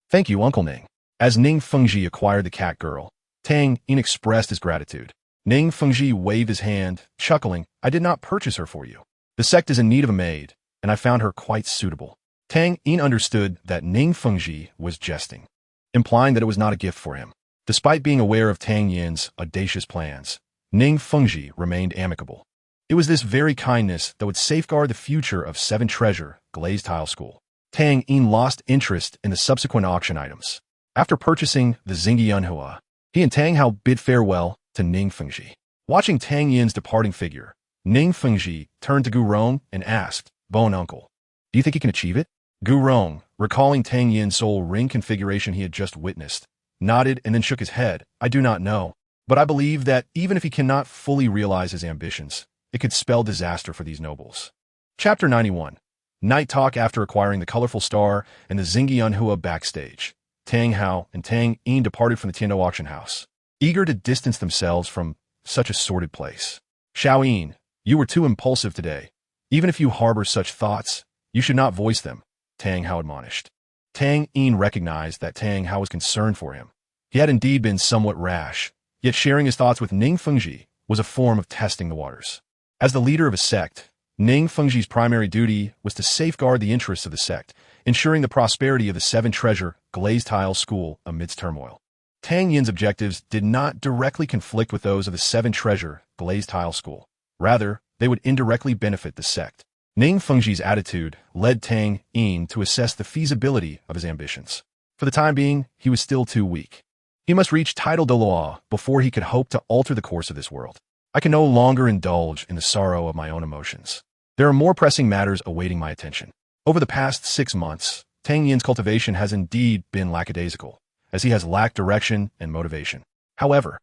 Thank you, Uncle Ning. As Ning Fengji acquired the cat girl, Tang Yin expressed his gratitude. Ning Fengji waved his hand, chuckling, I did not purchase her for you. The sect is in need of a maid, and I found her quite suitable. Tang Yin understood that Ning Fengji was jesting, implying that it was not a gift for him. Despite being aware of Tang Yin's audacious plans, Ning Fengji remained amicable. It was this very kindness that would safeguard the future of Seven Treasure Glazed Tile School. Tang Yin lost interest in the subsequent auction items. After purchasing the Xingyunhua, he and Tang Hao bid farewell to Ning Fengji. Watching Tang Yin's departing figure, Ning Fengji turned to Gu Rong and asked, Bon uncle, do you think he can achieve it? Gu Rong, recalling Tang Yin's soul ring configuration he had just witnessed, nodded and then shook his head. I do not know, but I believe that even if he cannot fully realize his ambitions, it could spell disaster for these nobles. Chapter 91. Night talk. After acquiring the colorful star and the Xingyunhua backstage, Tang Hao and Tang Yin departed from the Tiando auction house, eager to distance themselves from such a sordid place. Xiao Yin, you were too impulsive today. Even if you harbor such thoughts, you should not voice them, Tang Hao admonished. Tang Yin recognized that Tang Hao was concerned for him. He had indeed been somewhat rash, yet sharing his thoughts with Ning Fengji was a form of testing the waters. As the leader of a sect, Ning Fengji's primary duty was to safeguard the interests of the sect, ensuring the prosperity of the Seven Treasure Glazed Tile School amidst turmoil. Tang Yin's objectives did not directly conflict with those of the Seven Treasure Glazed Tile School. Rather, they would indirectly benefit the sect. Ning Fengji's attitude led Tang Yin to assess the feasibility of his ambitions. For the time being, he was still too weak. He must reach title Douluo before he could hope to alter the course of this world. I can no longer indulge in the sorrow of my own emotions. There are more pressing matters awaiting my attention. Over the past 6 months, Tang Yin's cultivation has indeed been lackadaisical, as he has lacked direction and motivation. However,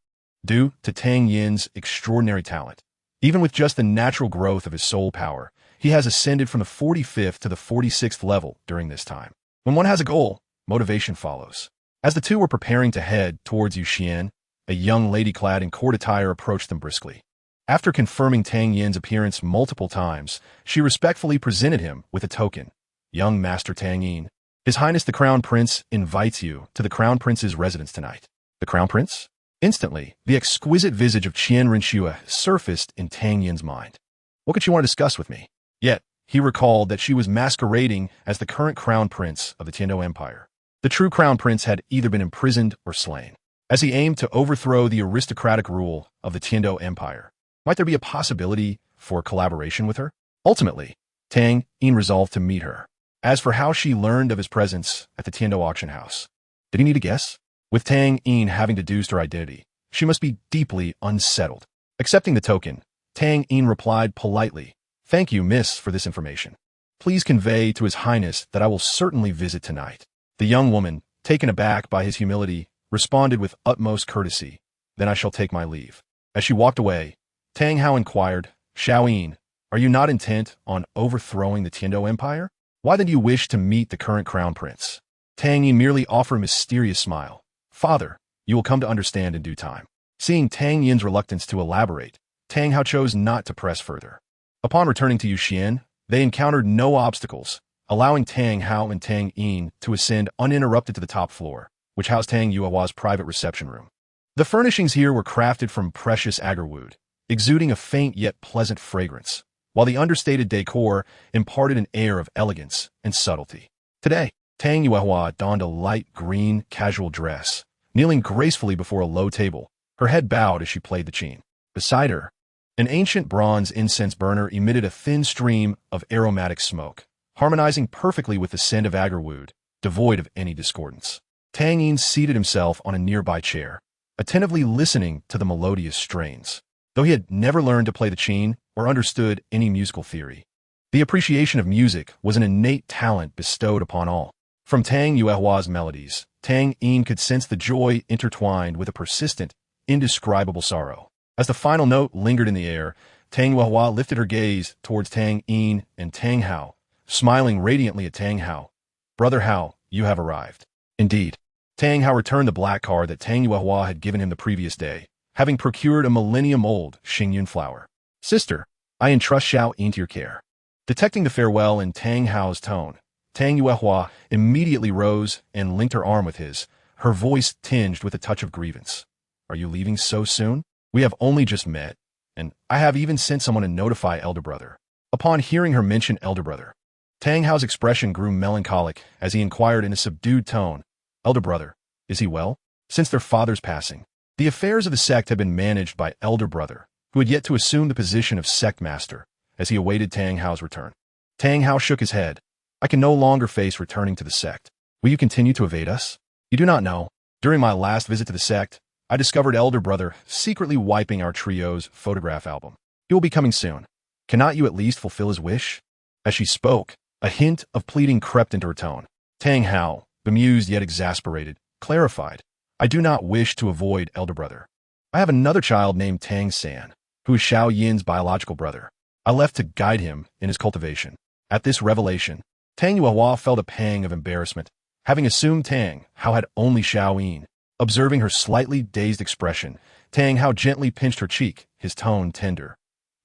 due to Tang Yin's extraordinary talent, even with just the natural growth of his soul power, he has ascended from the 45th to the 46th level during this time. When one has a goal, motivation follows. As the two were preparing to head towards Yuxian, a young lady clad in court attire approached them briskly. After confirming Tang Yin's appearance multiple times, she respectfully presented him with a token. Young Master Tang Yin, His Highness the Crown Prince invites you to the Crown Prince's residence tonight. The Crown Prince? Instantly, the exquisite visage of Qian Renshua surfaced in Tang Yin's mind. What could she want to discuss with me? Yet, he recalled that she was masquerading as the current Crown Prince of the Tiando Empire. The true Crown Prince had either been imprisoned or slain. As he aimed to overthrow the aristocratic rule of the Tiando Empire, might there be a possibility for collaboration with her? Ultimately, Tang Yin resolved to meet her. As for how she learned of his presence at the Tiando auction house, did he need a guess? With Tang Yin having deduced her identity, she must be deeply unsettled. Accepting the token, Tang Yin replied politely, Thank you, miss, for this information. Please convey to His Highness that I will certainly visit tonight. The young woman, taken aback by his humility, responded with utmost courtesy, Then I shall take my leave. As she walked away, Tang Hao inquired, Xiao Yin, are you not intent on overthrowing the Tiando Empire? Why then do you wish to meet the current Crown Prince? Tang Yin merely offered a mysterious smile, Father, you will come to understand in due time. Seeing Tang Yin's reluctance to elaborate, Tang Hao chose not to press further. Upon returning to Yuxian, they encountered no obstacles, allowing Tang Hao and Tang Yin to ascend uninterrupted to the top floor, which housed Tang Yuehua's private reception room. The furnishings here were crafted from precious agarwood, exuding a faint yet pleasant fragrance, while the understated decor imparted an air of elegance and subtlety. Today, Tang Yuehua donned a light green casual dress, kneeling gracefully before a low table, her head bowed as she played the qin. Beside her, an ancient bronze incense burner emitted a thin stream of aromatic smoke, harmonizing perfectly with the scent of agarwood, devoid of any discordance. Tang Yin seated himself on a nearby chair, attentively listening to the melodious strains. Though he had never learned to play the qin or understood any musical theory, the appreciation of music was an innate talent bestowed upon all. From Tang Yuehua's melodies, Tang Yin could sense the joy intertwined with a persistent, indescribable sorrow. As the final note lingered in the air, Tang Yuehua lifted her gaze towards Tang Yin and Tang Hao, smiling radiantly at Tang Hao. Brother Hao, you have arrived. Indeed. Tang Hao returned the black card that Tang Yuehua had given him the previous day, having procured a millennium-old Xingyun flower. Sister, I entrust Xiao Yin to your care. Detecting the farewell in Tang Hao's tone, Tang Yuehua immediately rose and linked her arm with his, her voice tinged with a touch of grievance. Are you leaving so soon? We have only just met, and I have even sent someone to notify elder brother. Upon hearing her mention elder brother, Tang Hao's expression grew melancholic as he inquired in a subdued tone, Elder brother, is he well? Since their father's passing, the affairs of the sect had been managed by elder brother, who had yet to assume the position of sect master, as he awaited Tang Hao's return. Tang Hao shook his head. I can no longer face returning to the sect. Will you continue to evade us? You do not know. During my last visit to the sect, I discovered elder brother secretly wiping our trio's photograph album. He will be coming soon. Cannot you at least fulfill his wish? As she spoke, a hint of pleading crept into her tone. Tang Hao, bemused yet exasperated, clarified, I do not wish to avoid elder brother. I have another child named Tang San, who is Xiao Yin's biological brother. I left to guide him in his cultivation. At this revelation, Tang Yuehua felt a pang of embarrassment, having assumed Tang Hao had only Xiao Yin. Observing her slightly dazed expression, Tang Hao gently pinched her cheek, his tone tender.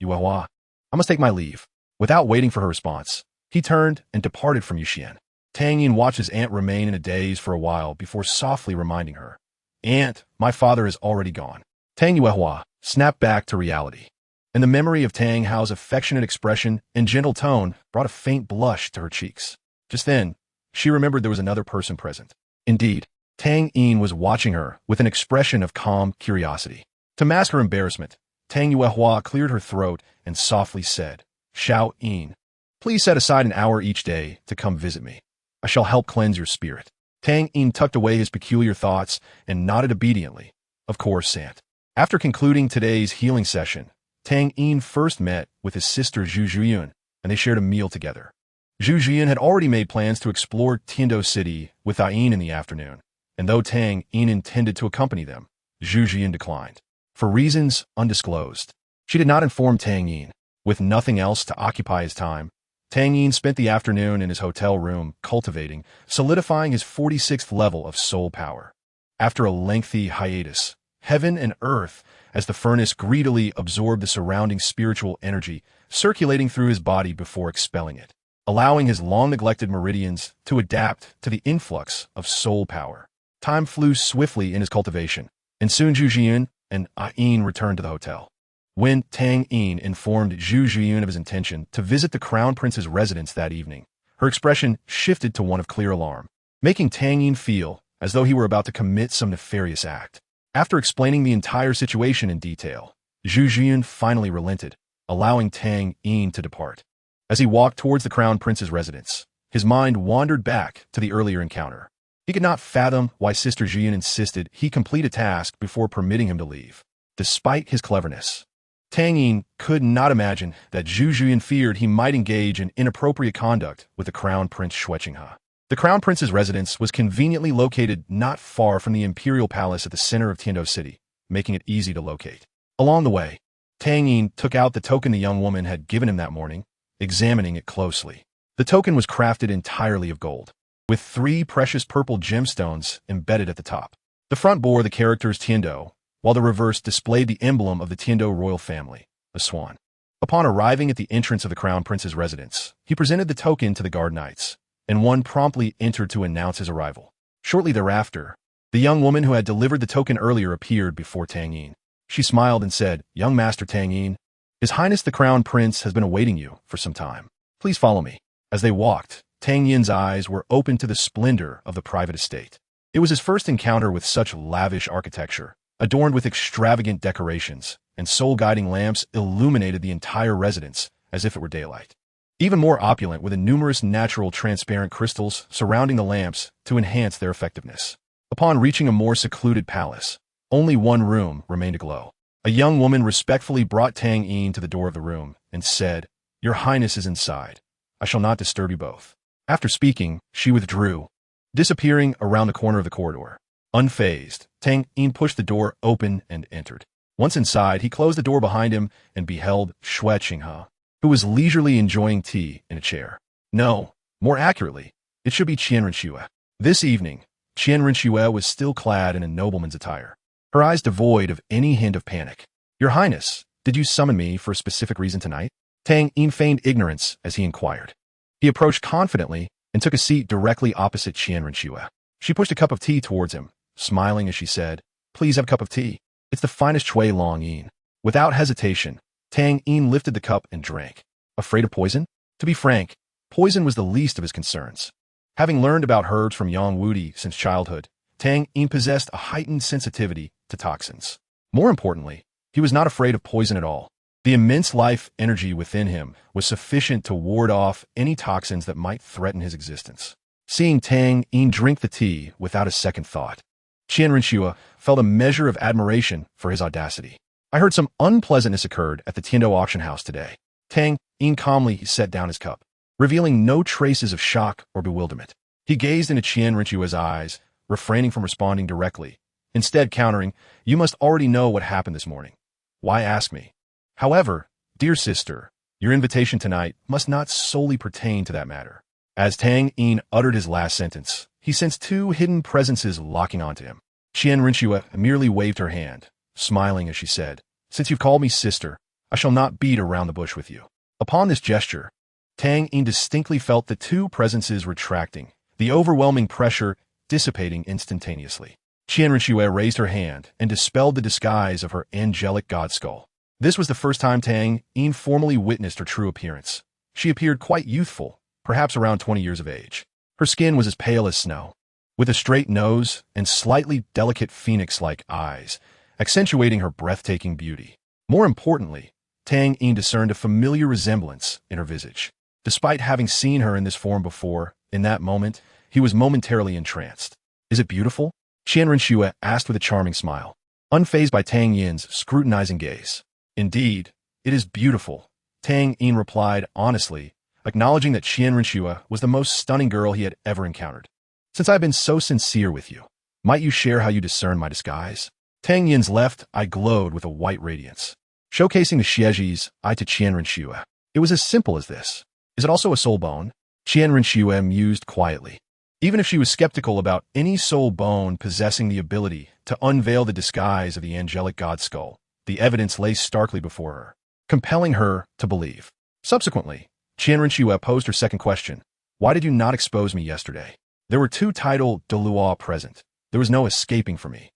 Yuehua, I must take my leave. Without waiting for her response, he turned and departed from Yuxian. Tang Yin watched his aunt remain in a daze for a while before softly reminding her, Aunt, my father is already gone. Tang Yuehua snapped back to reality, and the memory of Tang Hao's affectionate expression and gentle tone brought a faint blush to her cheeks. Just then, she remembered there was another person present. Indeed, Tang Yin was watching her with an expression of calm curiosity. To mask her embarrassment, Tang Yuehua cleared her throat and softly said, Xiao Yin, please set aside an hour each day to come visit me. I shall help cleanse your spirit. Tang Yin tucked away his peculiar thoughts and nodded obediently. Of course, Aunt. After concluding today's healing session, Tang Yin first met with his sister Zhu Zhuyun, and they shared a meal together. Zhu Zhuyun had already made plans to explore Tiando City with Ayin in the afternoon, and though Tang Yin intended to accompany them, Zhu Zhuyun declined. For reasons undisclosed, she did not inform Tang Yin. With nothing else to occupy his time, Tang Yin spent the afternoon in his hotel room cultivating, solidifying his 46th level of soul power. After a lengthy hiatus, heaven and earth, as the furnace greedily absorbed the surrounding spiritual energy circulating through his body before expelling it, allowing his long-neglected meridians to adapt to the influx of soul power. Time flew swiftly in his cultivation, and soon Zhu Zhiyun and Ayin returned to the hotel. When Tang Yin informed Zhu Zhiyun of his intention to visit the Crown Prince's residence that evening, her expression shifted to one of clear alarm, making Tang Yin feel as though he were about to commit some nefarious act. After explaining the entire situation in detail, Zhu Zhiyun finally relented, allowing Tang Yin to depart. As he walked towards the Crown Prince's residence, his mind wandered back to the earlier encounter. He could not fathom why Sister Zhiyun insisted he complete a task before permitting him to leave. Despite his cleverness, Tang Yin could not imagine that Zhu Zhiyun feared he might engage in inappropriate conduct with the Crown Prince Shueqinghe. The Crown Prince's residence was conveniently located not far from the Imperial Palace at the center of Tiando City, making it easy to locate. Along the way, Tang Yin took out the token the young woman had given him that morning, examining it closely. The token was crafted entirely of gold, with 3 precious purple gemstones embedded at the top. The front bore the characters Tiando, while the reverse displayed the emblem of the Tiando royal family, a swan. Upon arriving at the entrance of the Crown Prince's residence, he presented the token to the guard knights, and one promptly entered to announce his arrival. Shortly thereafter, the young woman who had delivered the token earlier appeared before Tang Yin. She smiled and said, "Young Master Tang Yin, His Highness the Crown Prince has been awaiting you for some time. Please follow me." As they walked, Tang Yin's eyes were opened to the splendor of the private estate. It was his first encounter with such lavish architecture, adorned with extravagant decorations, and soul-guiding lamps illuminated the entire residence as if it were daylight. Even more opulent were the numerous natural transparent crystals surrounding the lamps to enhance their effectiveness. Upon reaching a more secluded palace, only one room remained aglow. A young woman respectfully brought Tang Yin to the door of the room and said, "Your Highness is inside. I shall not disturb you both." After speaking, she withdrew, disappearing around the corner of the corridor. Unfazed, Tang Yin pushed the door open and entered. Once inside, he closed the door behind him and beheld Xue Qinghe, who was leisurely enjoying tea in a chair. No, more accurately, it should be Qian Renxue. This evening, Qian Renxue was still clad in a nobleman's attire, her eyes devoid of any hint of panic. "Your Highness, did you summon me for a specific reason tonight?" Tang Yin feigned ignorance as he inquired. He approached confidently and took a seat directly opposite Qian Renxue. She pushed a cup of tea towards him, smiling as she said, "Please have a cup of tea. It's the finest Chui Long Yin." Without hesitation, Tang Yin lifted the cup and drank. Afraid of poison? To be frank, poison was the least of his concerns. Having learned about herbs from Yang Wudi since childhood, Tang Yin possessed a heightened sensitivity to toxins. More importantly, he was not afraid of poison at all. The immense life energy within him was sufficient to ward off any toxins that might threaten his existence. Seeing Tang Yin drink the tea without a second thought, Qian Renxue felt a measure of admiration for his audacity. "I heard some unpleasantness occurred at the Tiando auction house today." Tang Yin calmly set down his cup, revealing no traces of shock or bewilderment. He gazed into Qian Renxue's eyes, refraining from responding directly, instead countering, "You must already know what happened this morning. Why ask me? However, dear sister, your invitation tonight must not solely pertain to that matter." As Tang Yin uttered his last sentence, he sensed two hidden presences locking onto him. Qian Renxue merely waved her hand, smiling as she said, "Since you've called me sister, I shall not beat around the bush with you." Upon this gesture, Tang Yin distinctly felt the two presences retracting, the overwhelming pressure dissipating instantaneously. Qian Renxue raised her hand and dispelled the disguise of her angelic god skull. This was the first time Tang Yin formally witnessed her true appearance. She appeared quite youthful, perhaps around 20 years of age. Her skin was as pale as snow, with a straight nose and slightly delicate phoenix-like eyes, accentuating her breathtaking beauty. More importantly, Tang Yin discerned a familiar resemblance in her visage. Despite having seen her in this form before, in that moment, he was momentarily entranced. "Is it beautiful?" Qian Renxue asked with a charming smile, unfazed by Tang Yin's scrutinizing gaze. "Indeed, it is beautiful," Tang Yin replied honestly, acknowledging that Qian Renxue was the most stunning girl he had ever encountered. "Since I have been so sincere with you, might you share how you discern my disguise?" Tang Yin's left eye glowed with a white radiance, showcasing the Xieji's eye to Qian Renxue. It was as simple as this. "Is it also a soul bone?" Qian Renxue mused quietly. Even if she was skeptical about any soul bone possessing the ability to unveil the disguise of the angelic god skull, the evidence lay starkly before her, compelling her to believe. Subsequently, Qian Renxue posed her second question. "Why did you not expose me yesterday?" "There were two titled Douluo present. There was no escaping for me.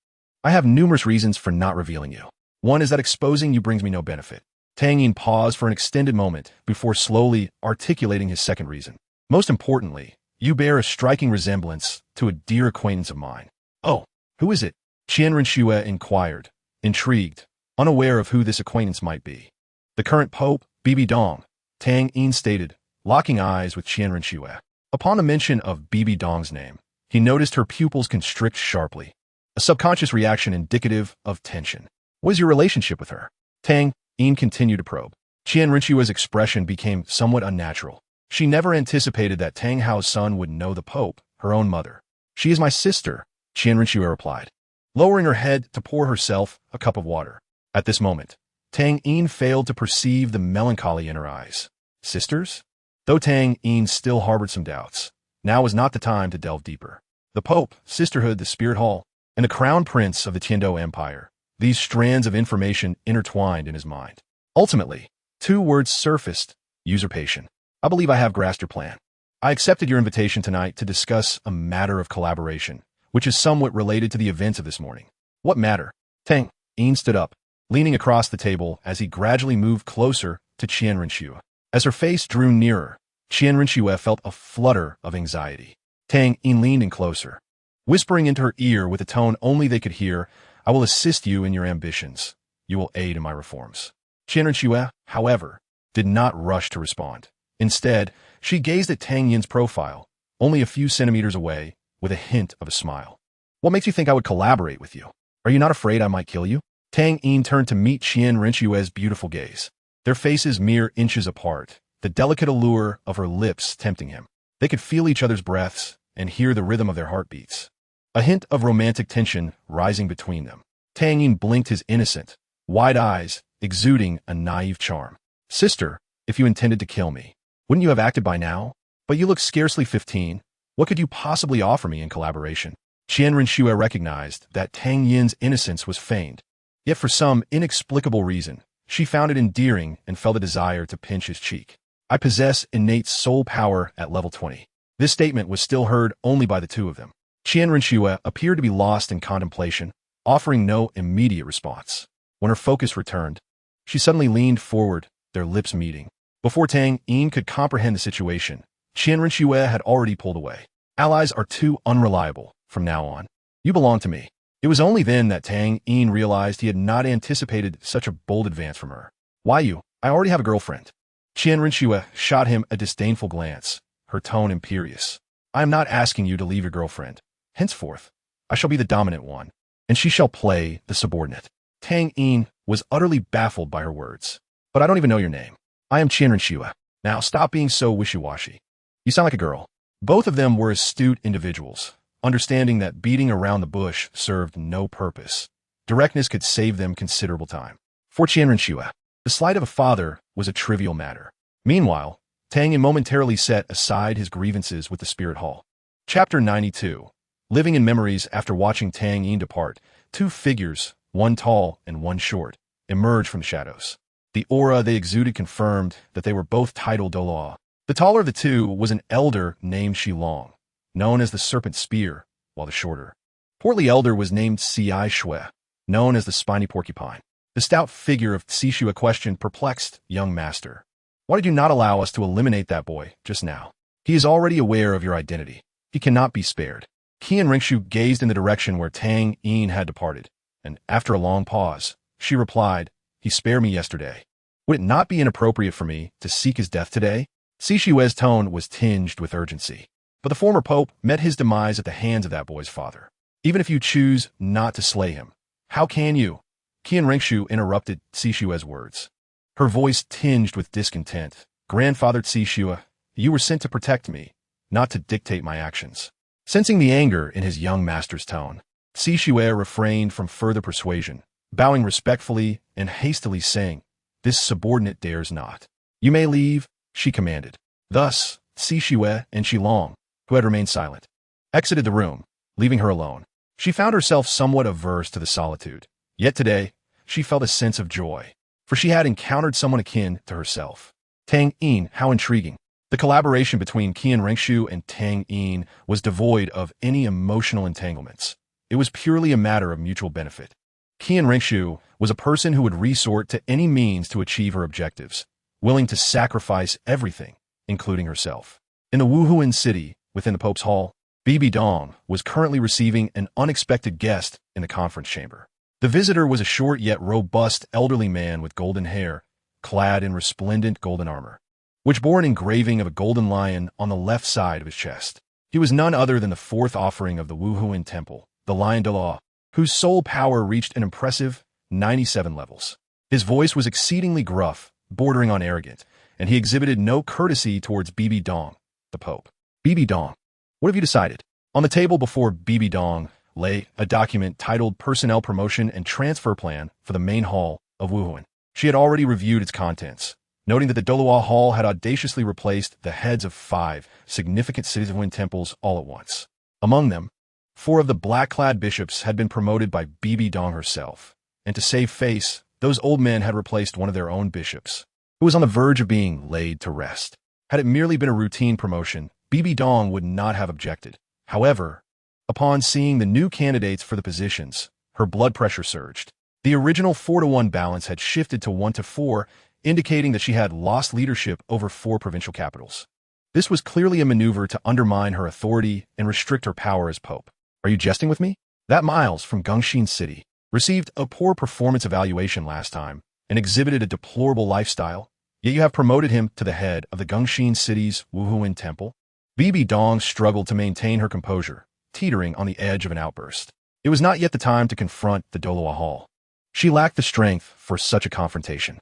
I have numerous reasons for not revealing you. One is that exposing you brings me no benefit." Tang Yin paused for an extended moment before slowly articulating his second reason. "Most importantly, you bear a striking resemblance to a dear acquaintance of mine." "Oh, who is it?" Qian Renxue inquired, intrigued, unaware of who this acquaintance might be. "The current Pope, Bibi Dong," Tang Yin stated, locking eyes with Qian Renxue. Upon the mention of Bibi Dong's name, he noticed her pupils constrict sharply, a subconscious reaction indicative of tension. "What is your relationship with her?" Tang Yin continued to probe. Qian Renxue's expression became somewhat unnatural. She never anticipated that Tang Hao's son would know the Pope, her own mother. "She is my sister," Qian Renxue replied, lowering her head to pour herself a cup of water. At this moment, Tang Yin failed to perceive the melancholy in her eyes. Sisters? Though Tang Yin still harbored some doubts, now was not the time to delve deeper. "The Pope, sisterhood, the Spirit Hall. and the crown prince of the Tiando Empire. These strands of information intertwined in his mind. Ultimately, two words surfaced: usurpation. I believe I have grasped your plan. I accepted your invitation tonight to discuss a matter of collaboration, which is somewhat related to the events of this morning. What matter? Tang Yin stood up, leaning across the table as he gradually moved closer to Qian Renxue. As her face drew nearer, Qian Renxue felt a flutter of anxiety. Tang Yin leaned in closer, whispering into her ear with a tone only they could hear, "I will assist you in your ambitions. You will aid in my reforms." Qian Renxue, however, did not rush to respond. Instead, she gazed at Tang Yin's profile, only a few centimeters away, with a hint of a smile. "What makes you think I would collaborate with you? Are you not afraid I might kill you?" Tang Yin turned to meet Qian Renshue's beautiful gaze, their faces mere inches apart, the delicate allure of her lips tempting him. They could feel each other's breaths and hear the rhythm of their heartbeats. A hint of romantic tension rising between them. Tang Yin blinked his innocent, wide eyes, exuding a naive charm. "Sister, if you intended to kill me, wouldn't you have acted by now? But you look scarcely 15. What could you possibly offer me in collaboration?" Qian Renxue recognized that Tang Yin's innocence was feigned. Yet for some inexplicable reason, she found it endearing and felt a desire to pinch his cheek. "I possess innate soul power at level 20. This statement was still heard only by the two of them. Qian Renxue appeared to be lost in contemplation, offering no immediate response. When her focus returned, she suddenly leaned forward, their lips meeting. Before Tang Yin could comprehend the situation, Qian Renxue had already pulled away. "Allies are too unreliable from now on. You belong to me." It was only then that Tang Yin realized he had not anticipated such a bold advance from her. "Why you? I already have a girlfriend." Qian Renxue shot him a disdainful glance, her tone imperious. "I am not asking you to leave your girlfriend. Henceforth, I shall be the dominant one, and she shall play the subordinate." Tang Yin was utterly baffled by her words. "But I don't even know your name. I am Qian Renxue. Now stop being so wishy-washy. You sound like a girl." Both of them were astute individuals, understanding that beating around the bush served no purpose. Directness could save them considerable time. For Qian Renxue, the slight of a father was a trivial matter. Meanwhile, Tang Yin momentarily set aside his grievances with the Spirit Hall. Chapter 92. Living in memories after watching Tang Yin depart, two figures, one tall and one short, emerged from the shadows. The aura they exuded confirmed that they were both titled Douluo. The taller of the two was an elder named Shilong, known as the Serpent Spear, while the shorter, portly elder was named Ci Shui, known as the Spiny Porcupine. The stout figure of Xishua questioned perplexed young master. "Why did you not allow us to eliminate that boy just now? He is already aware of your identity. He cannot be spared." Qian Renxue gazed in the direction where Tang Yin had departed, and after a long pause, she replied, "He spared me yesterday. Would it not be inappropriate for me to seek his death today?" Xishua's tone was tinged with urgency. "But the former pope met his demise at the hands of that boy's father. Even if you choose not to slay him, how can you?" Qian Renxue interrupted Xishua's words, her voice tinged with discontent. "Grandfather Xishua, you were sent to protect me, not to dictate my actions." Sensing the anger in his young master's tone, Xishua refrained from further persuasion, bowing respectfully and hastily saying, "This subordinate dares not." "You may leave," she commanded. Thus, Xishua and Shilong, who had remained silent, exited the room, leaving her alone. She found herself somewhat averse to the solitude. Yet today, she felt a sense of joy, for she had encountered someone akin to herself. Tang Yin, how intriguing. The collaboration between Qian Renxue and Tang Yin was devoid of any emotional entanglements. It was purely a matter of mutual benefit. Qian Renxue was a person who would resort to any means to achieve her objectives, willing to sacrifice everything, including herself. In the Wuhuan city, within the Pope's Hall, Bibi Dong was currently receiving an unexpected guest in the conference chamber. The visitor was a short yet robust elderly man with golden hair, clad in resplendent golden armor, which bore an engraving of a golden lion on the left side of his chest. He was none other than the fourth offering of the Wuhuan temple, the Lion Douluo, whose soul power reached an impressive 97 levels. His voice was exceedingly gruff, bordering on arrogant, and he exhibited no courtesy towards Bibi Dong, the Pope. "Bibi Dong, what have you decided?" On the table before Bibi Dong lay a document titled Personnel Promotion and Transfer Plan for the main hall of Wuhuan. She had already reviewed its contents, noting that the Douluo Hall had audaciously replaced the heads of 5 significant cities of Wind temples all at once. Among them, 4 of the black-clad bishops had been promoted by Bibi Dong herself, and to save face, those old men had replaced one of their own bishops, who was on the verge of being laid to rest. Had it merely been a routine promotion, Bibi Dong would not have objected. However, upon seeing the new candidates for the positions, her blood pressure surged. The original 4-to-1 balance had shifted to 1-to-4, indicating that she had lost leadership over 4 provincial capitals. This was clearly a maneuver to undermine her authority and restrict her power as pope. Are you jesting with me? That Miles from Gongxin City received a poor performance evaluation last time and exhibited a deplorable lifestyle, yet you have promoted him to the head of the Gongxin City's Wuhuan Temple? Bibi Dong struggled to maintain her composure, teetering on the edge of an outburst. It was not yet the time to confront the Douluo Hall. She lacked the strength for such a confrontation.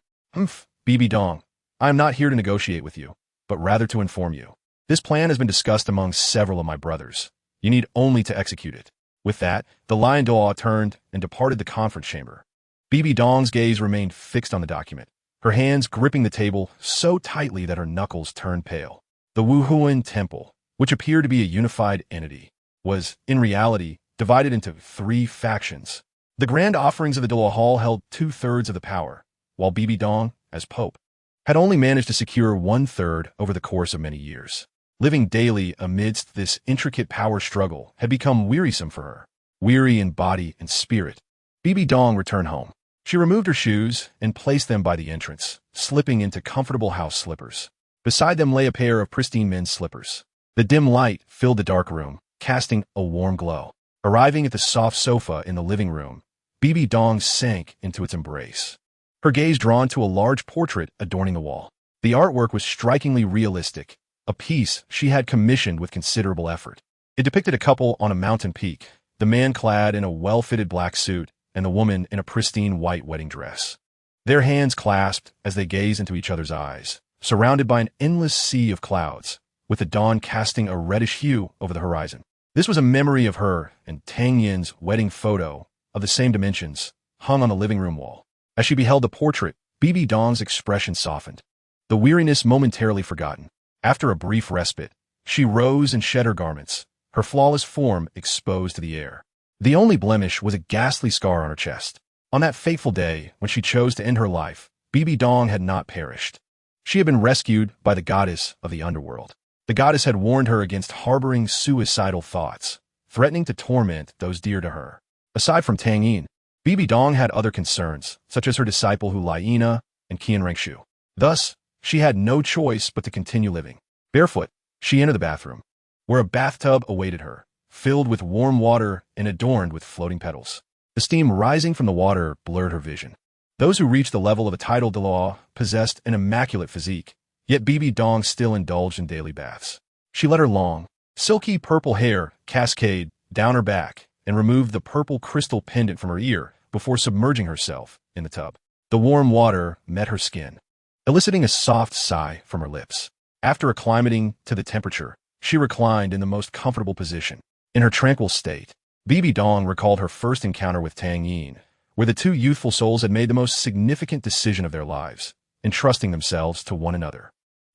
Bibi Dong, I am not here to negotiate with you, but rather to inform you. This plan has been discussed among several of my brothers. You need only to execute it. With that, the Lion Douluo turned and departed the conference chamber. Bibi Dong's gaze remained fixed on the document, her hands gripping the table so tightly that her knuckles turned pale. The Wuhuan Temple, which appeared to be a unified entity, was, in reality, divided into 3 factions. The grand offerings of the Douluo Hall held 2/3 of the power, while Bibi Dong, as pope, had only managed to secure 1/3 over the course of many years. Living daily amidst this intricate power struggle had become wearisome for her. Weary in body and spirit, Bibi Dong returned home. She removed her shoes and placed them by the entrance, slipping into comfortable house slippers. Beside them lay a pair of pristine men's slippers. The dim light filled the dark room, casting a warm glow. Arriving at the soft sofa in the living room, Bibi Dong sank into its embrace, her gaze drawn to a large portrait adorning the wall. The artwork was strikingly realistic, a piece she had commissioned with considerable effort. It depicted a couple on a mountain peak, the man clad in a well-fitted black suit and the woman in a pristine white wedding dress. Their hands clasped as they gazed into each other's eyes, surrounded by an endless sea of clouds, with the dawn casting a reddish hue over the horizon. This was a memory of her and Tang Yin's wedding photo, of the same dimensions, hung on the living room wall. As she beheld the portrait, Bibi Dong's expression softened, the weariness momentarily forgotten. After a brief respite, she rose and shed her garments, her flawless form exposed to the air. The only blemish was a ghastly scar on her chest. On that fateful day, when she chose to end her life, Bibi Dong had not perished. She had been rescued by the goddess of the underworld. The goddess had warned her against harboring suicidal thoughts, threatening to torment those dear to her. Aside from Tang Yin, Bibi Dong had other concerns, such as her disciple Hu Laiina and Qian Rengshu. Thus, she had no choice but to continue living. Barefoot, she entered the bathroom, where a bathtub awaited her, filled with warm water and adorned with floating petals. The steam rising from the water blurred her vision. Those who reached the level of a titled Douluo possessed an immaculate physique, yet Bibi Dong still indulged in daily baths. She let her long, silky purple hair cascade down her back and removed the purple crystal pendant from her ear before submerging herself in the tub. The warm water met her skin, eliciting a soft sigh from her lips. After acclimating to the temperature, she reclined in the most comfortable position. In her tranquil state, Bibi Dong recalled her first encounter with Tang Yin, where the 2 youthful souls had made the most significant decision of their lives, entrusting themselves to one another.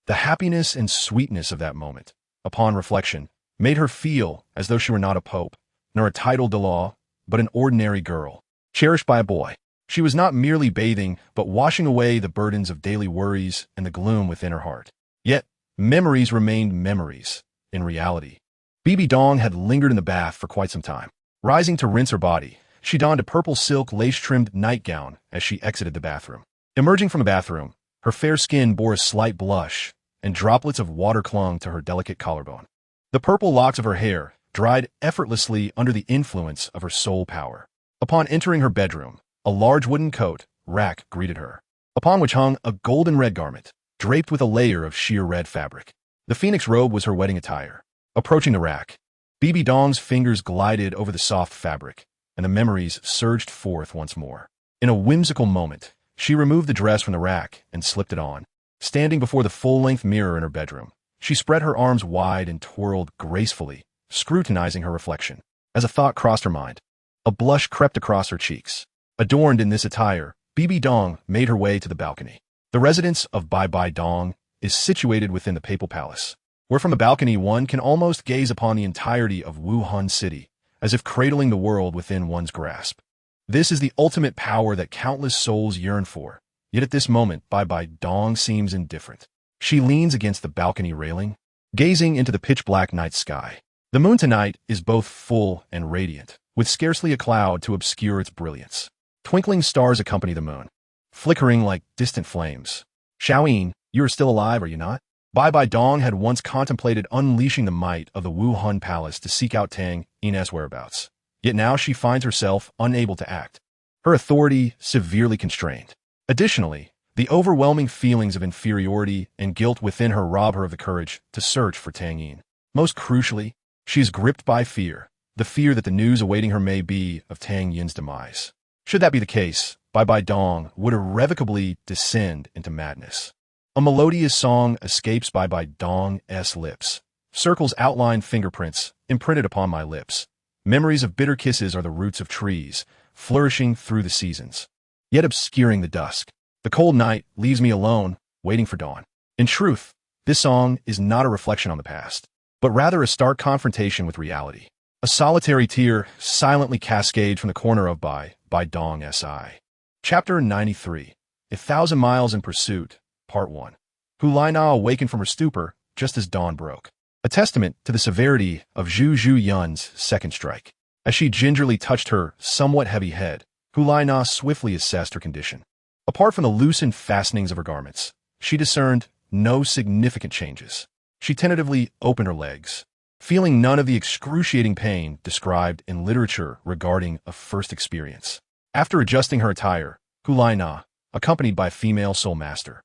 The happiness and sweetness of that moment, upon reflection, made her feel as though she were not a pope, nor a titled Douluo, but an ordinary girl, cherished by a boy. She was not merely bathing, but washing away the burdens of daily worries and the gloom within her heart. Yet, memories remained memories. In reality, Bibi Dong had lingered in the bath for quite some time. Rising to rinse her body, she donned a purple silk lace-trimmed nightgown as she exited the bathroom. Emerging from the bathroom, her fair skin bore a slight blush, and droplets of water clung to her delicate collarbone. The purple locks of her hair dried effortlessly under the influence of her soul power. Upon entering her bedroom, a large wooden coat rack greeted her, upon which hung a golden red garment, draped with a layer of sheer red fabric. The phoenix robe was her wedding attire. Approaching the rack, Bibi Dong's fingers glided over the soft fabric, and the memories surged forth once more. In a whimsical moment, she removed the dress from the rack and slipped it on. Standing before the full-length mirror in her bedroom, she spread her arms wide and twirled gracefully, scrutinizing her reflection. As a thought crossed her mind, a blush crept across her cheeks. Adorned in this attire, Bibi Dong made her way to the balcony. The residence of Bai Dong is situated within the papal palace, where from the balcony one can almost gaze upon the entirety of Wuhan City, as if cradling the world within one's grasp. This is the ultimate power that countless souls yearn for. Yet at this moment, Bai Dong seems indifferent. She leans against the balcony railing, gazing into the pitch-black night sky. The moon tonight is both full and radiant, with scarcely a cloud to obscure its brilliance. Twinkling stars accompany the moon, flickering like distant flames. Xiaoyin, you are still alive, are you not? Bai Dong had once contemplated unleashing the might of the Wuhan Palace to seek out Tang Yin's whereabouts. Yet now she finds herself unable to act, her authority severely constrained. Additionally, the overwhelming feelings of inferiority and guilt within her rob her of the courage to search for Tang Yin. Most crucially, she is gripped by fear, the fear that the news awaiting her may be of Tang Yin's demise. Should that be the case, Bai Dong would irrevocably descend into madness. A melodious song escapes Bai Dong's lips, circles outline fingerprints imprinted upon my lips. Memories of bitter kisses are the roots of trees, flourishing through the seasons, yet obscuring the dusk. The cold night leaves me alone, waiting for dawn. In truth, this song is not a reflection on the past, but rather a stark confrontation with reality. A solitary tear silently cascades from the corner of Bai Dong's eye. Chapter 93. 1,000 Miles in Pursuit, Part 1. Hu Laina awakened from her stupor just as dawn broke, a testament to the severity of Zhu Yun's second strike. As she gingerly touched her somewhat heavy head, Hu Laina swiftly assessed her condition. Apart from the loosened fastenings of her garments, she discerned no significant changes. She tentatively opened her legs, feeling none of the excruciating pain described in literature regarding a first experience. After adjusting her attire, Hu Laina, accompanied by a female soul master,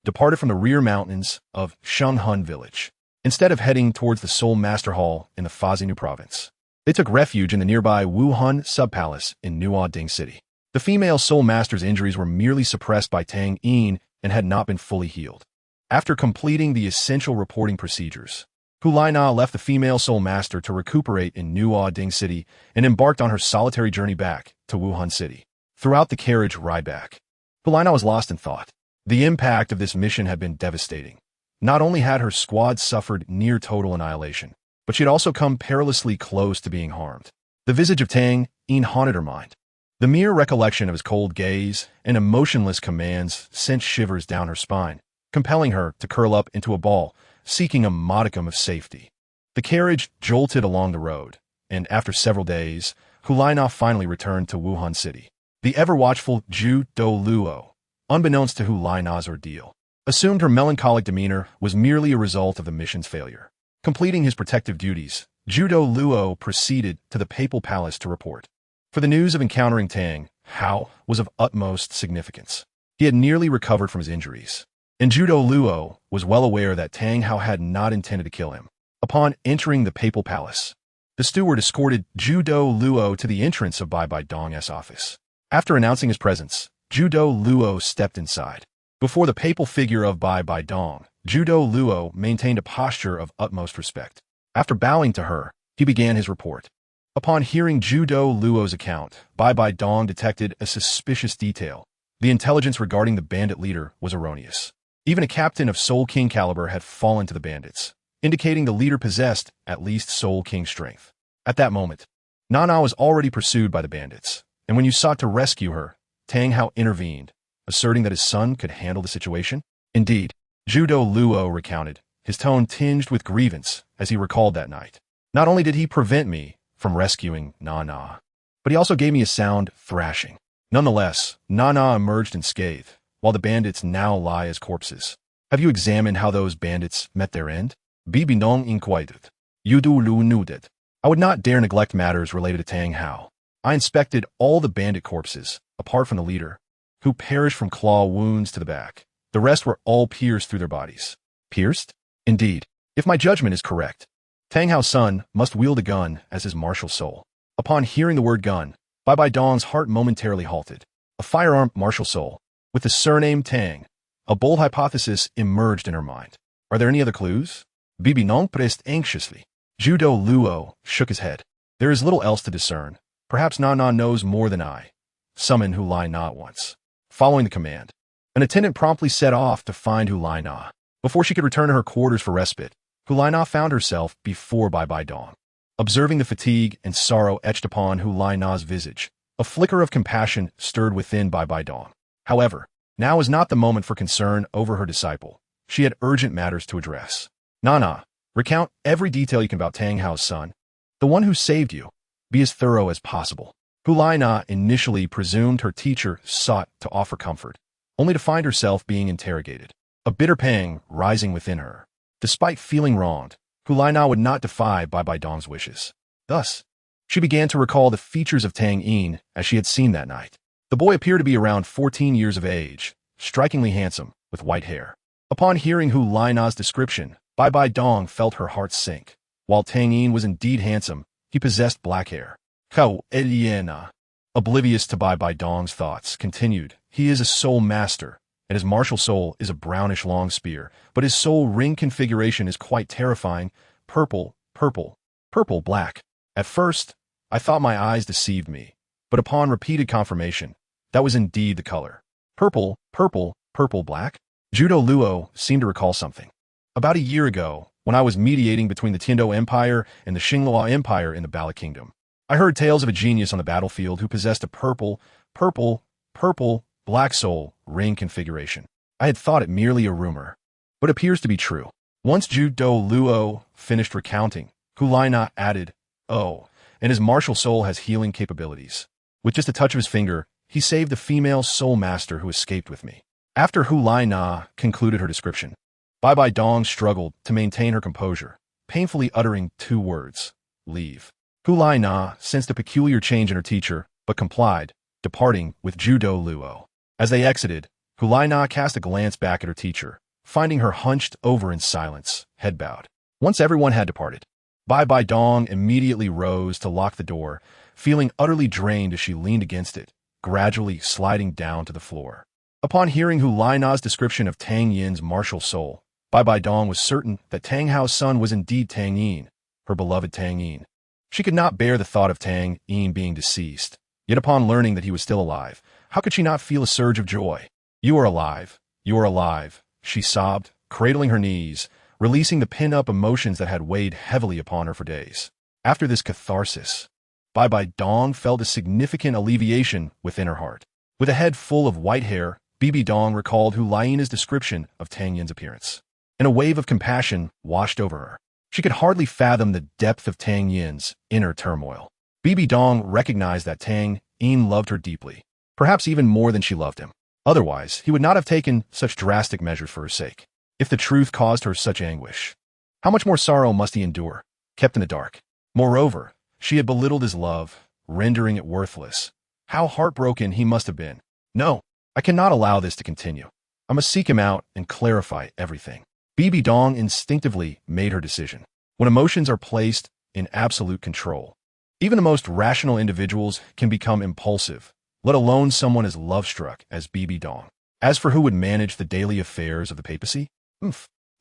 departed from the rear mountains of Shenghun village. Instead of heading towards the Soul Master Hall in the Fazinu province, they took refuge in the nearby Wuhan Subpalace in Nuoding City. The female Soul Master's injuries were merely suppressed by Tang Yin and had not been fully healed. After completing the essential reporting procedures, Hu Laina left the female Soul Master to recuperate in Nuoding City and embarked on her solitary journey back to Wuhan City. Throughout the carriage ride back, Hu Laina was lost in thought. The impact of this mission had been devastating. Not only had her squad suffered near total annihilation, but she had also come perilously close to being harmed. The visage of Tang Yin haunted her mind. The mere recollection of his cold gaze and emotionless commands sent shivers down her spine, compelling her to curl up into a ball, seeking a modicum of safety. The carriage jolted along the road, and after several days, Hu Laina finally returned to Wuhan City. The ever-watchful Douluo, unbeknownst to Hu Laina's ordeal, assumed her melancholic demeanor was merely a result of the mission's failure. Completing his protective duties, Douluo proceeded to the papal palace to report. For the news of encountering Tang Hao was of utmost significance. He had nearly recovered from his injuries, and Douluo was well aware that Tang Hao had not intended to kill him. Upon entering the papal palace, the steward escorted Douluo to the entrance of Bai Dong's office. After announcing his presence, Douluo stepped inside. Before the papal figure of Bai Dong, Douluo maintained a posture of utmost respect. After bowing to her, he began his report. Upon hearing Douluo's account, Bai Dong detected a suspicious detail. The intelligence regarding the bandit leader was erroneous. Even a captain of Soul King caliber had fallen to the bandits, indicating the leader possessed at least Soul King strength. At that moment, Nana was already pursued by the bandits, and when you sought to rescue her, Tang Hao intervened, asserting that his son could handle the situation. Indeed, Douluo recounted, his tone tinged with grievance as he recalled that night. Not only did he prevent me from rescuing Nana, but he also gave me a sound thrashing. Nonetheless, Nana emerged unscathed, while the bandits now lie as corpses. Have you examined how those bandits met their end? Bibi non inquired. Douluo nodded. I would not dare neglect matters related to Tang Hao. I inspected all the bandit corpses, apart from the leader, who perished from claw wounds to the back. The rest were all pierced through their bodies. Pierced? Indeed. If my judgment is correct, Tang Hao's son must wield a gun as his martial soul. Upon hearing the word gun, Bai Dong's heart momentarily halted. A firearmed martial soul, with the surname Tang. A bold hypothesis emerged in her mind. Are there any other clues? Bibi Nong pressed anxiously. Douluo shook his head. There is little else to discern. Perhaps Nana knows more than I. Summon Hu Laina at once. Following the command, an attendant promptly set off to find Hu Laina. Before she could return to her quarters for respite, Hu Laina found herself before Bai Dong. Observing the fatigue and sorrow etched upon Hu Lai Na's visage, a flicker of compassion stirred within Bai Dong. However, now was not the moment for concern over her disciple. She had urgent matters to address. Nana, recount every detail you can about Tang Hao's son, the one who saved you. Be as thorough as possible. Hu Lai Na initially presumed her teacher sought to offer comfort, only to find herself being interrogated, a bitter pang rising within her. Despite feeling wronged, Hu Lai Na would not defy Bai Dong's wishes. Thus, she began to recall the features of Tang Yin as she had seen that night. The boy appeared to be around 14 years of age, strikingly handsome, with white hair. Upon hearing Hu Lai Na's description, Bai Dong felt her heart sink. While Tang Yin was indeed handsome, he possessed black hair. Kao Eliana, oblivious to Bai Dong's thoughts, continued, he is a soul master, and his martial soul is a brownish long spear, but his soul ring configuration is quite terrifying, purple, black. At first, I thought my eyes deceived me, but upon repeated confirmation, that was indeed the color. Purple, black? Douluo seemed to recall something. About a year ago, when I was mediating between the Tiando Empire and the Xinglua Empire in the Bala Kingdom, I heard tales of a genius on the battlefield who possessed a purple, black soul ring configuration. I had thought it merely a rumor, but appears to be true. Once Douluo finished recounting, Hu Lai Na added, oh, and his martial soul has healing capabilities. With just a touch of his finger, he saved the female soul master who escaped with me. After Hu Lai Na concluded her description, Bai Dong struggled to maintain her composure, painfully uttering 2 words, leave. Hu Lai Na sensed a peculiar change in her teacher, but complied, departing with Douluo. As they exited, Hu Lai Na cast a glance back at her teacher, finding her hunched over in silence, head bowed. Once everyone had departed, Bai Dong immediately rose to lock the door, feeling utterly drained as she leaned against it, gradually sliding down to the floor. Upon hearing Hu Lai Na's description of Tang Yin's martial soul, Bai Dong was certain that Tang Hao's son was indeed Tang Yin, her beloved Tang Yin. She could not bear the thought of Tang Yin being deceased, yet upon learning that he was still alive, how could she not feel a surge of joy? You are alive, she sobbed, cradling her knees, releasing the pin-up emotions that had weighed heavily upon her for days. After this catharsis, Bai Dong felt a significant alleviation within her heart. With a head full of white hair, Bibi Dong recalled Hu Lai Na's description of Tang Yin's appearance, and a wave of compassion washed over her. She could hardly fathom the depth of Tang Yin's inner turmoil. Bibi Dong recognized that Tang Yin loved her deeply, perhaps even more than she loved him. Otherwise, he would not have taken such drastic measures for her sake. If the truth caused her such anguish, how much more sorrow must he endure, kept in the dark? Moreover, she had belittled his love, rendering it worthless. How heartbroken he must have been. No, I cannot allow this to continue. I must seek him out and clarify everything. Bibi Dong instinctively made her decision. When emotions are placed in absolute control, even the most rational individuals can become impulsive, let alone someone as love-struck as Bibi Dong. As for who would manage the daily affairs of the papacy,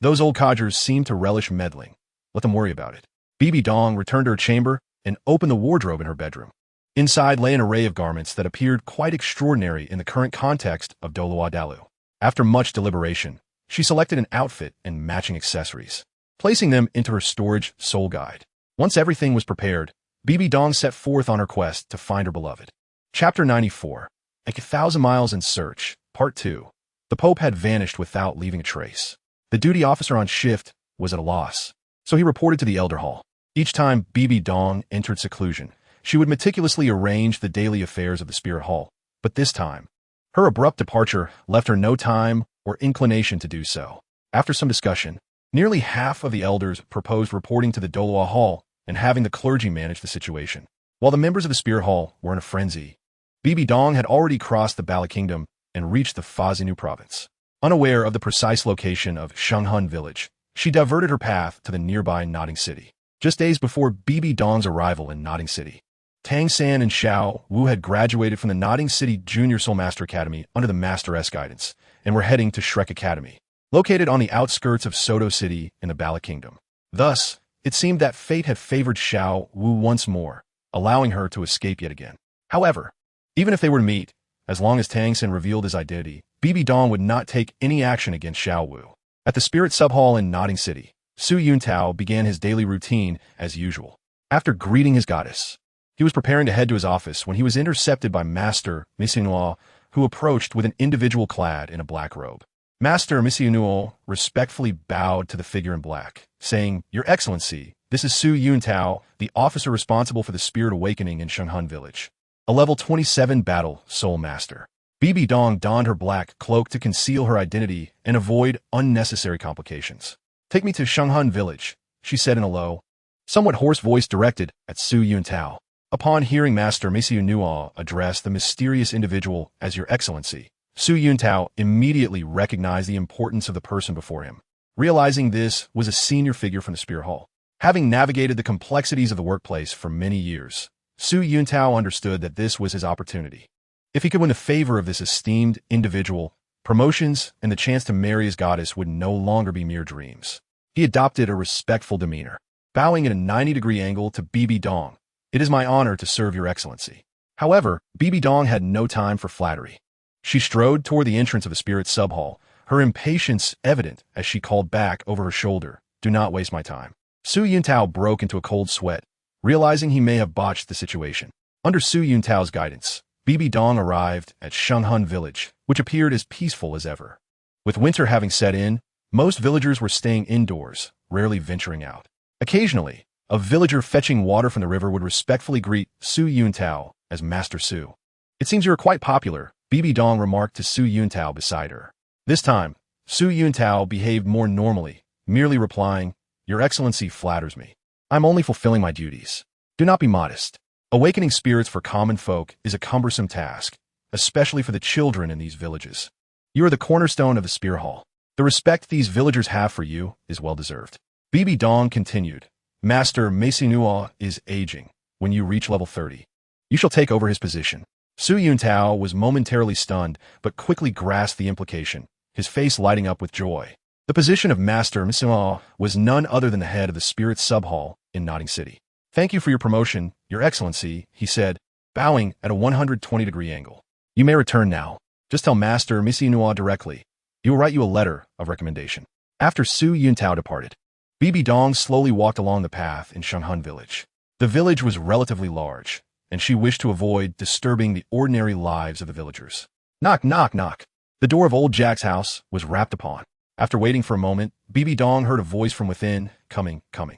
those old codgers seemed to relish meddling. Let them worry about it. Bibi Dong returned to her chamber and opened the wardrobe in her bedroom. Inside lay an array of garments that appeared quite extraordinary in the current context of Douluo. After much deliberation, she selected an outfit and matching accessories, placing them into her storage soul guide. Once everything was prepared, Bibi Dong set forth on her quest to find her beloved. Chapter 94. 1,000 Miles in Search, Part 2. The Pope had vanished without leaving a trace. The duty officer on shift was at a loss, so he reported to the Elder Hall. Each time Bibi Dong entered seclusion, she would meticulously arrange the daily affairs of the Spirit Hall, but this time, her abrupt departure left her no time or inclination to do so. After some discussion, nearly half of the elders proposed reporting to the Douluo Hall and having the clergy manage the situation. While the members of the Spirit Hall were in a frenzy, Bibi Dong had already crossed the Bala Kingdom and reached the Fazinu province. Unaware of the precise location of Shenghun village, she diverted her path to the nearby Nodding City. Just days before Bibi Dong's arrival in Nodding City, Tang San and Xiao Wu had graduated from the Nodding City Junior Soul Master Academy under the Master-S guidance and were heading to Shrek Academy, located on the outskirts of Soto City in the Bala Kingdom. Thus, it seemed that fate had favored Xiao Wu once more, allowing her to escape yet again. However, even if they were to meet, as long as Tang San revealed his identity, Bibi Dong would not take any action against Xiao Wu. At the Spirit Sub-Hall in Nodding City, Su Yuntao began his daily routine as usual. After greeting his goddess, he was preparing to head to his office when he was intercepted by Master Missinuo, who approached with an individual clad in a black robe. Master Missinuo respectfully bowed to the figure in black, saying, "Your Excellency, this is Su Yuntao, the officer responsible for the Spirit Awakening in Shenghan Village. A level 27 battle soul master." Bibi Dong donned her black cloak to conceal her identity and avoid unnecessary complications. "Take me to Shenghan Village," she said in a low, somewhat hoarse voice directed at Su Yuntao. Upon hearing Master Missinuo address the mysterious individual as Your Excellency, Su Yuntao immediately recognized the importance of the person before him, realizing this was a senior figure from the Spear Hall. Having navigated the complexities of the workplace for many years, Su Yuntao understood that this was his opportunity. If he could win the favor of this esteemed individual, promotions and the chance to marry his goddess would no longer be mere dreams. He adopted a respectful demeanor, bowing at a 90-degree angle to Bibi Dong. "It is my honor to serve Your Excellency." However, Bibi Dong had no time for flattery. She strode toward the entrance of the spirit sub-hall, her impatience evident as she called back over her shoulder, "Do not waste my time." Su Yuntao broke into a cold sweat, realizing he may have botched the situation. Under Su Yuntao's guidance, Bibi Dong arrived at Shenghan Village, which appeared as peaceful as ever. With winter having set in, most villagers were staying indoors, rarely venturing out. Occasionally, a villager fetching water from the river would respectfully greet Su Yuntao as Master Su. "It seems you are quite popular," Bibi Dong remarked to Su Yuntao beside her. This time, Su Yuntao behaved more normally, merely replying, "Your Excellency flatters me. I'm only fulfilling my duties. Do not be modest. Awakening spirits for common folk is a cumbersome task, especially for the children in these villages. You are the cornerstone of the Spear Hall. The respect these villagers have for you is well-deserved." Bibi Dong continued, "Master Missinuo is aging. When you reach level 30, you shall take over his position." Su Yuntao was momentarily stunned, but quickly grasped the implication, his face lighting up with joy. The position of Master Missinuo was none other than the head of the Spirit Sub-Hall in Notting City. "Thank you for your promotion, Your Excellency," he said, bowing at a 120-degree angle. "You may return now. Just tell Master Missinuo directly. He will write you a letter of recommendation." After Su Yuntao departed, Bibi Dong slowly walked along the path in Shenghan Village. The village was relatively large, and she wished to avoid disturbing the ordinary lives of the villagers. Knock, knock, knock. The door of old Jack's house was rapped upon. After waiting for a moment, Bibi Dong heard a voice from within, "Coming, coming."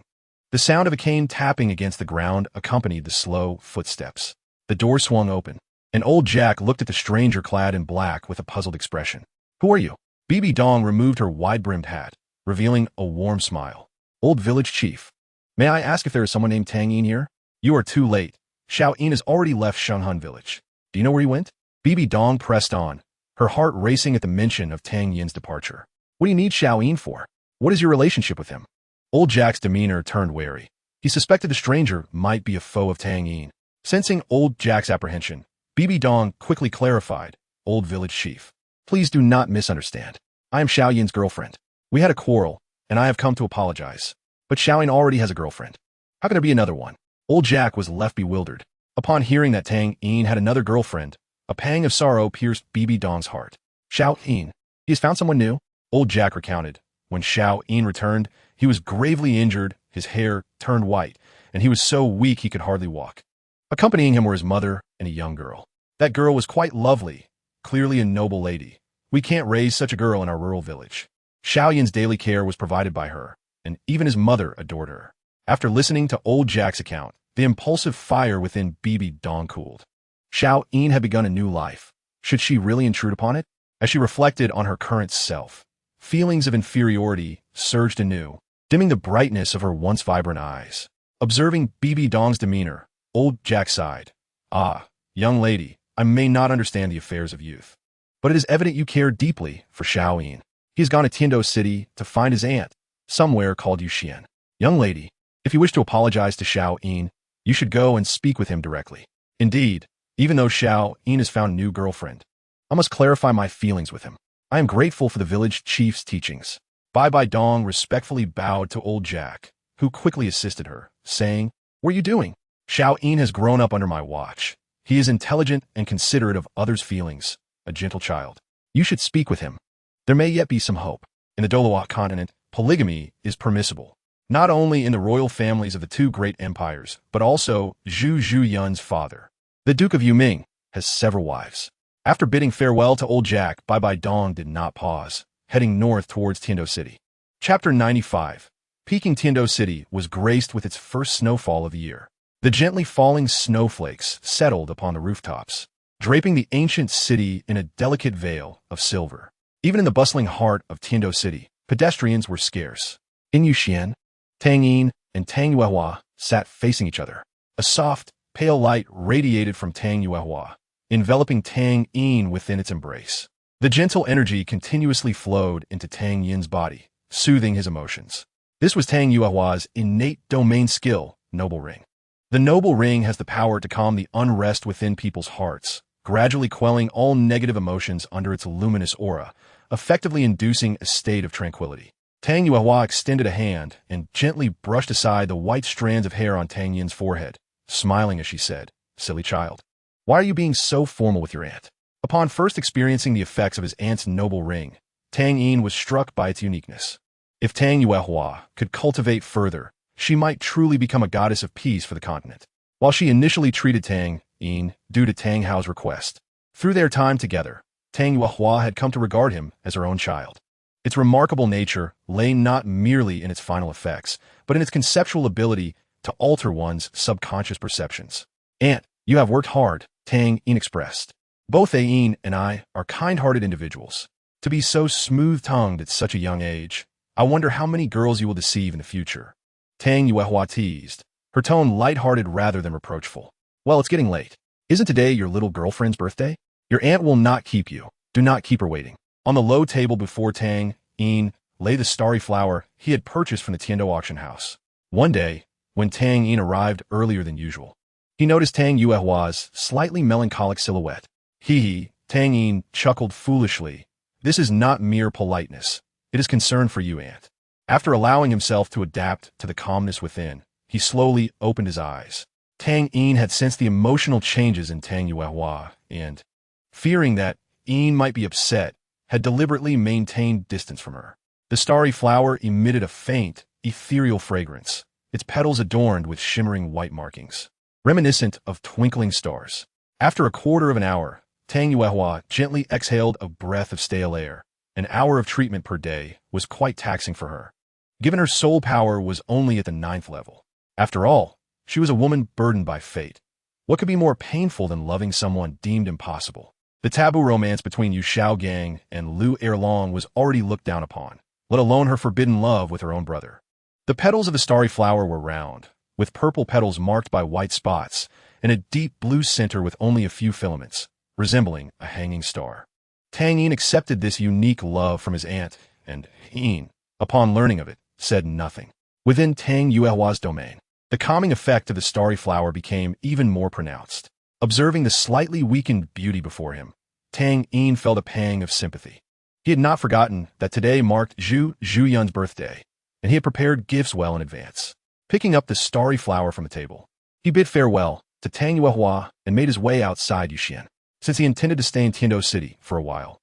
The sound of a cane tapping against the ground accompanied the slow footsteps. The door swung open, and old Jack looked at the stranger clad in black with a puzzled expression. "Who are you?" Bibi Dong removed her wide-brimmed hat, revealing a warm smile. "Old village chief. May I ask if there is someone named Tang Yin here?" "You are too late. Xiao Yin has already left Shenghan Village." "Do you know where he went?" Bibi Dong pressed on, her heart racing at the mention of Tang Yin's departure. "What do you need Xiao Yin for? What is your relationship with him?" Old Jack's demeanor turned wary. He suspected the stranger might be a foe of Tang Yin. Sensing old Jack's apprehension, Bibi Dong quickly clarified, "Old village chief, please do not misunderstand. I am Xiao Yin's girlfriend. We had a quarrel, and I have come to apologize. But Xiao Yin already has a girlfriend. How can there be another one?" Old Jack was left bewildered. Upon hearing that Tang Yin had another girlfriend, a pang of sorrow pierced Bibi Dong's heart. "Xiao Yin, he has found someone new?" Old Jack recounted. When Xiao Yin returned, he was gravely injured, his hair turned white, and he was so weak he could hardly walk. Accompanying him were his mother and a young girl. That girl was quite lovely, clearly a noble lady. "We can't raise such a girl in our rural village." Xiao Yin's daily care was provided by her, and even his mother adored her. After listening to old Jack's account, the impulsive fire within Bibi Dong cooled. Xiao Yin had begun a new life. Should she really intrude upon it? As she reflected on her current self, feelings of inferiority surged anew, dimming the brightness of her once vibrant eyes. Observing Bibi Dong's demeanor, old Jack sighed. "Ah, young lady, I may not understand the affairs of youth, but it is evident you care deeply for Xiao Yin. He has gone to Tiando City to find his aunt, somewhere called Yuxian. Young lady, if you wish to apologize to Xiao Yin, you should go and speak with him directly. Indeed, even though Xiao Yin has found a new girlfriend, I must clarify my feelings with him. I am grateful for the village chief's teachings." Bibi Dong respectfully bowed to old Jack, who quickly assisted her, saying, "What are you doing? Xiao Yin has grown up under my watch. He is intelligent and considerate of others' feelings, a gentle child. You should speak with him. There may yet be some hope. In the Douluo continent, polygamy is permissible. not only in the royal families of the two great empires, but also Zhu Zhuyun's father. The Duke of Yuming has several wives. After bidding farewell to old Jack, Bai Bai Dong did not pause, heading north towards Tiando City. Chapter 95. Peking Tiando City was graced with its first snowfall of the year. The gently falling snowflakes settled upon the rooftops, draping the ancient city in a delicate veil of silver. Even in the bustling heart of Tiando City, pedestrians were scarce. In Yuxian, Tang Yin and Tang Yuehua sat facing each other. A soft, pale light radiated from Tang Yuehua, enveloping Tang Yin within its embrace. The gentle energy continuously flowed into Tang Yin's body, soothing his emotions. This was Tang Yuehua's innate domain skill, Noble Ring. The Noble Ring has the power to calm the unrest within people's hearts, gradually quelling all negative emotions under its luminous aura, effectively inducing a state of tranquility. Tang Yuehua extended a hand and gently brushed aside the white strands of hair on Tang Yin's forehead, smiling as she said, "Silly child. Why are you being so formal with your aunt?" Upon first experiencing the effects of his aunt's noble ring, Tang Yin was struck by its uniqueness. If Tang Yuehua could cultivate further, she might truly become a goddess of peace for the continent. While she initially treated Tang Yin due to Tang Hao's request, through their time together, Tang Yuehua had come to regard him as her own child. Its remarkable nature lay not merely in its final effects, but in its conceptual ability to alter one's subconscious perceptions. "Aunt, you have worked hard," Tang Yin expressed. "Both Yin and I are kind-hearted individuals. To be so smooth-tongued at such a young age, I wonder how many girls you will deceive in the future." Tang Yuehua teased, her tone light-hearted rather than reproachful. "Well, it's getting late. Isn't today your little girlfriend's birthday? Your aunt will not keep you. Do not keep her waiting." On the low table before Tang Yin lay the starry flower he had purchased from the Tiando auction house. One day, when Tang Yin arrived earlier than usual, he noticed Tang Yuehua's slightly melancholic silhouette. Hee, Tang Yin chuckled foolishly. "This is not mere politeness. It is concern for you, aunt." After allowing himself to adapt to the calmness within, he slowly opened his eyes. Tang Yin had sensed the emotional changes in Tang Yuehua and, fearing that Yin might be upset, had deliberately maintained distance from her. The starry flower emitted a faint, ethereal fragrance, its petals adorned with shimmering white markings, reminiscent of twinkling stars. After a quarter of an hour, Tang Yuehua gently exhaled a breath of stale air. An hour of treatment per day was quite taxing for her, given her soul power was only at the 9th level. After all, she was a woman burdened by fate. What could be more painful than loving someone deemed impossible? The taboo romance between Yu Xiaogang and Lu Erlong was already looked down upon, let alone her forbidden love with her own brother. The petals of the starry flower were round, with purple petals marked by white spots, and a deep blue center with only a few filaments, resembling a hanging star. Tang Yin accepted this unique love from his aunt, and Yin, upon learning of it, said nothing. Within Tang Yuehua's domain, the calming effect of the starry flower became even more pronounced. Observing the slightly weakened beauty before him, Tang Yin felt a pang of sympathy. He had not forgotten that today marked Zhu Zhuyun's birthday, and he had prepared gifts well in advance. Picking up the starry flower from the table, he bid farewell to Tang Yuehua and made his way outside Yuxian. Since he intended to stay in Tiando City for a while,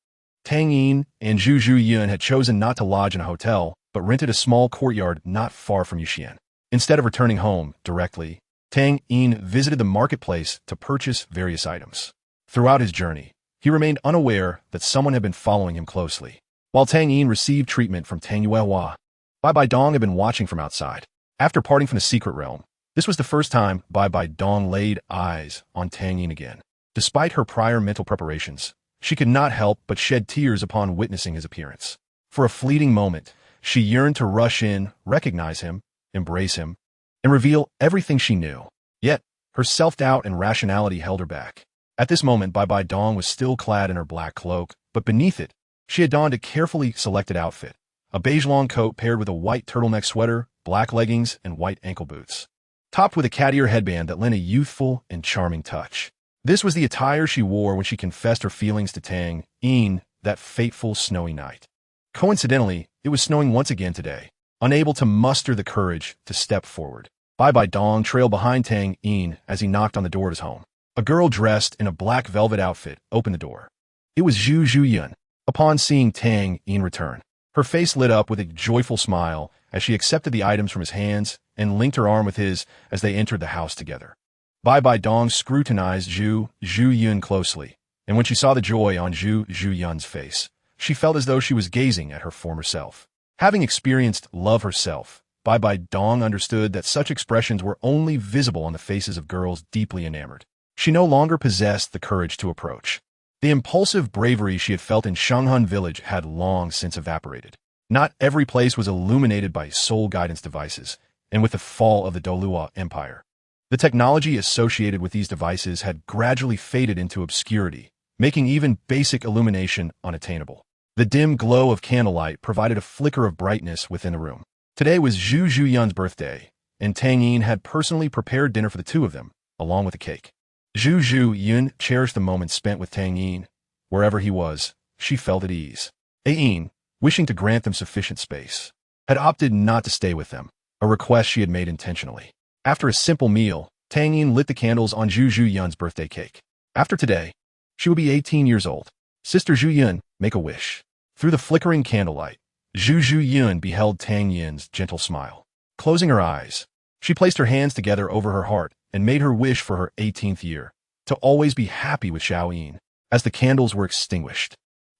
Tang Yin and Zhu Zhuyun had chosen not to lodge in a hotel, but rented a small courtyard not far from Yuxian. Instead of returning home directly, Tang Yin visited the marketplace to purchase various items. Throughout his journey, he remained unaware that someone had been following him closely. While Tang Yin received treatment from Tang Yuehua, Bai Bai Dong had been watching from outside. After parting from the secret realm, this was the first time Bai Bai Dong laid eyes on Tang Yin again. Despite her prior mental preparations, she could not help but shed tears upon witnessing his appearance. For a fleeting moment, she yearned to rush in, recognize him, embrace him, and reveal everything she knew. Yet, her self-doubt and rationality held her back. At this moment, Bai Bai Dong was still clad in her black cloak, but beneath it, she had donned a carefully selected outfit, a beige long coat paired with a white turtleneck sweater, black leggings, and white ankle boots, topped with a cat ear headband that lent a youthful and charming touch. This was the attire she wore when she confessed her feelings to Tang Yin that fateful snowy night. Coincidentally, it was snowing once again today. Unable to muster the courage to step forward, Bai Bai Dong trailed behind Tang Yin as he knocked on the door of his home. A girl dressed in a black velvet outfit opened the door. It was Zhu Zhuyun. Upon seeing Tang Yin return, Her face lit up with a joyful smile as she accepted the items from his hands and linked her arm with his as they entered the house together. Bai Bai Dong scrutinized Zhu Yun closely, and when she saw the joy on Zhu Yun's face, she felt as though she was gazing at her former self. Having experienced love herself, Bai Bai Dong understood that such expressions were only visible on the faces of girls deeply enamored. She no longer possessed the courage to approach. The impulsive bravery she had felt in Shanghun village had long since evaporated. Not every place was illuminated by soul guidance devices, and with the fall of the Douluo Empire, the technology associated with these devices had gradually faded into obscurity, making even basic illumination unattainable. The dim glow of candlelight provided a flicker of brightness within the room. Today was Zhu Yun's birthday, and Tang Yin had personally prepared dinner for the two of them, along with a cake. Zhu Yun cherished the moments spent with Tang Yin. Wherever he was, she felt at ease. Yin, wishing to grant them sufficient space, had opted not to stay with them, a request she had made intentionally. After a simple meal, Tang Yin lit the candles on Zhu Yun's birthday cake. After today, she will be 18 years old. Sister Zhu Yun, make a wish. Through the flickering candlelight, Zhu Yun beheld Tang Yin's gentle smile. Closing her eyes, she placed her hands together over her heart and made her wish for her 18th year, to always be happy with Xiao Yin. As the candles were extinguished,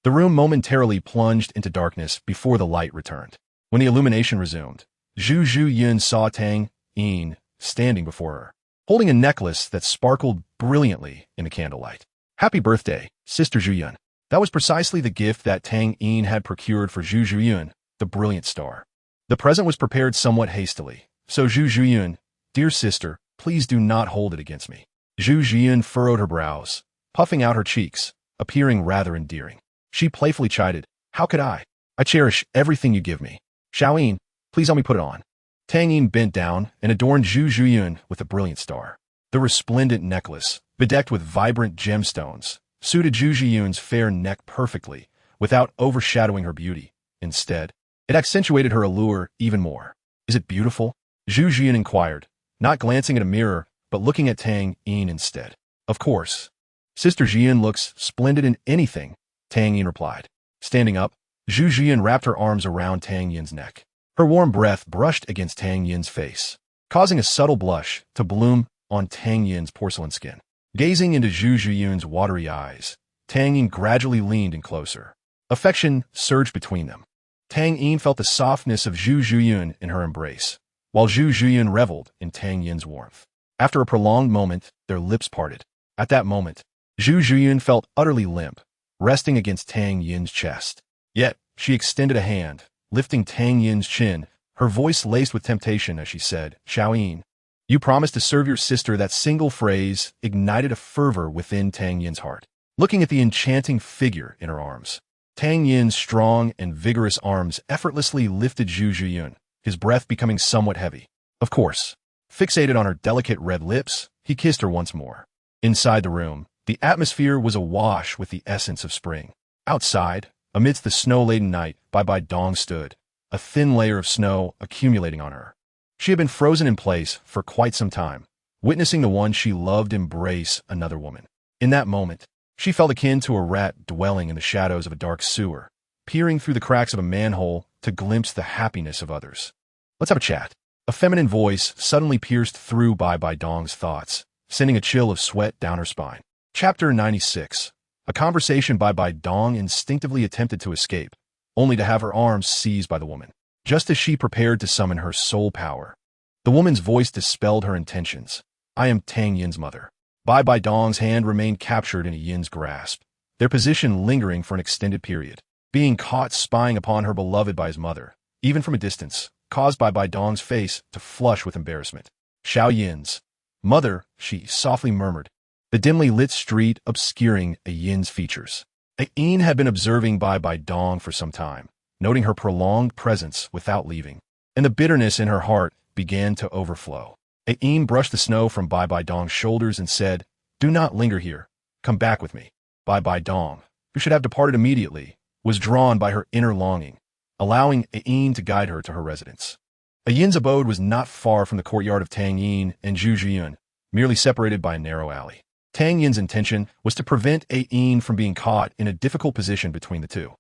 the room momentarily plunged into darkness before the light returned. When the illumination resumed, Zhu Yun saw Tang Yin standing before her, holding a necklace that sparkled brilliantly in the candlelight. Happy birthday, Sister Zhu Yun. That was precisely the gift that Tang Yin had procured for Zhu Yun, the brilliant star. The present was prepared somewhat hastily, so Zhu Yun, dear sister, please do not hold it against me. Zhu Yun furrowed her brows, puffing out her cheeks, appearing rather endearing. She playfully chided, how could I? I cherish everything you give me. Xiao Yin, please help me put it on. Tang Yin bent down and adorned Zhu Yun with a brilliant star. The resplendent necklace, bedecked with vibrant gemstones, suited Zhu Yun's fair neck perfectly, without overshadowing her beauty. Instead, it accentuated her allure even more. Is it beautiful? Zhu Yun inquired, not glancing at a mirror, but looking at Tang Yin instead. Of course. Sister Jian looks splendid in anything, Tang Yin replied. Standing up, Zhu Yun wrapped her arms around Tang Yin's neck. Her warm breath brushed against Tang Yin's face, causing a subtle blush to bloom on Tang Yin's porcelain skin. Gazing into Zhu Yun's watery eyes, Tang Yin gradually leaned in closer. Affection surged between them. Tang Yin felt the softness of Zhu Yun in her embrace, while Zhu Yun reveled in Tang Yin's warmth. After a prolonged moment, their lips parted. At that moment, Zhu Yun felt utterly limp, resting against Tang Yin's chest. Yet, she extended a hand, lifting Tang Yin's chin, her voice laced with temptation as she said, Xiao Yin, you promised to serve your sister. That single phrase ignited a fervor within Tang Yin's heart. Looking at the enchanting figure in her arms, Tang Yin's strong and vigorous arms effortlessly lifted Zhu Yun, his breath becoming somewhat heavy. Of course, fixated on her delicate red lips, he kissed her once more. Inside the room, the atmosphere was awash with the essence of spring. Outside, amidst the snow-laden night, Bai Bai Dong stood, a thin layer of snow accumulating on her. She had been frozen in place for quite some time, witnessing the one she loved embrace another woman. In that moment, she felt akin to a rat dwelling in the shadows of a dark sewer, peering through the cracks of a manhole to glimpse the happiness of others. Let's have a chat. A feminine voice suddenly pierced through Bai Bai Dong's thoughts, sending a chill of sweat down her spine. Chapter 96. A conversation. Bai Bai Dong instinctively attempted to escape, only to have her arms seized by the woman. Just as she prepared to summon her soul power, the woman's voice dispelled her intentions. I am Tang Yin's mother. Bai Bai Dong's hand remained captured in a Yin's grasp, their position lingering for an extended period. Being caught spying upon her beloved by his mother, even from a distance, caused Bai Bai Dong's face to flush with embarrassment. Xiao Yin's mother, she softly murmured, the dimly lit street obscuring a Yin's features. A Yin had been observing Bai Bai Dong for some time, noting her prolonged presence without leaving, and the bitterness in her heart began to overflow. A Yin brushed the snow from Bai Bai Dong's shoulders and said, do not linger here. Come back with me. Bai Bai Dong, who should have departed immediately, was drawn by her inner longing, allowing a Yin to guide her to her residence. A Yin's abode was not far from the courtyard of Tang Yin and Zhu Yun, merely separated by a narrow alley. Tang Yin's intention was to prevent a Yin from being caught in a difficult position between the two.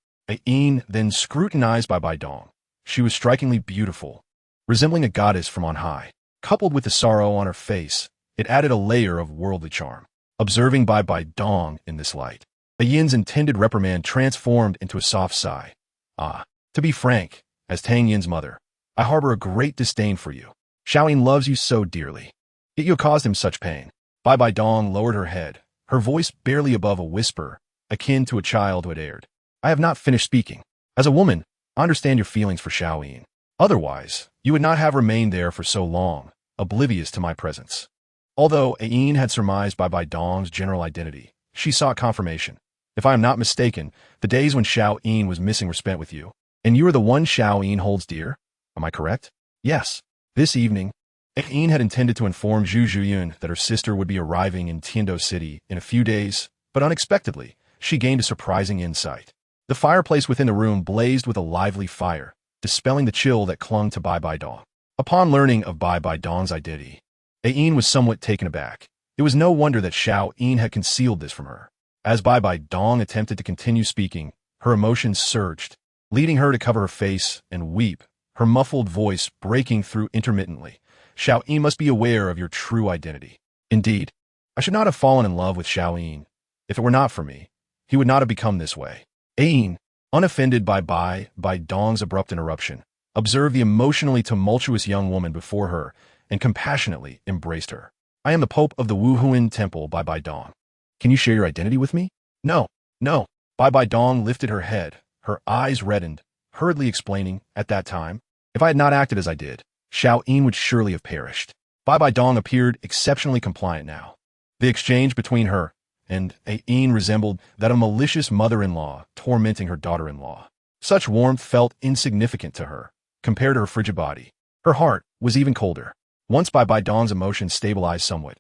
Ain then scrutinized Bai Dong. She was strikingly beautiful, resembling a goddess from on high. Coupled with the sorrow on her face, it added a layer of worldly charm. Observing Bai Dong in this light, Yin's intended reprimand transformed into a soft sigh. Ah, to be frank, as Tang Yin's mother, I harbor a great disdain for you. Xiaoyin loves you so dearly, yet you have caused him such pain. Bai Dong lowered her head, her voice barely above a whisper, akin to a child who had erred. I have not finished speaking. As a woman, I understand your feelings for Xiaoyin. Otherwise, you would not have remained there for so long, oblivious to my presence. Although Ain had surmised Bai Dong's general identity, she sought confirmation. If I am not mistaken, the days when Xiaoyin was missing were spent with you, and you are the one Xiaoyin holds dear? Am I correct? Yes. This evening, Ain had intended to inform Zhu Zhuyun that her sister would be arriving in Tiando City in a few days, but unexpectedly, she gained a surprising insight. The fireplace within the room blazed with a lively fire, dispelling the chill that clung to Bai Dong. Upon learning of Bai Dong's identity, Ain was somewhat taken aback. It was no wonder that Xiaoyin had concealed this from her. As Bai Dong attempted to continue speaking, her emotions surged, leading her to cover her face and weep, her muffled voice breaking through intermittently. Xiaoyin must be aware of your true identity. Indeed, I should not have fallen in love with Xiaoyin. If it were not for me, he would not have become this way. Ain, unoffended by Bai Dong's abrupt interruption, observed the emotionally tumultuous young woman before her and compassionately embraced her. I am the Pope of the Wuhuan Temple, Bai Dong. Can you share your identity with me? No, no. Bai Dong lifted her head, her eyes reddened, hurriedly explaining, at that time, if I had not acted as I did, Xiaoyin would surely have perished. Bai Dong appeared exceptionally compliant now. The exchange between her and Ain resembled that of a malicious mother-in-law tormenting her daughter-in-law. Such warmth felt insignificant to her, compared to her frigid body. Her heart was even colder. Once Bai Dong's emotions stabilized somewhat,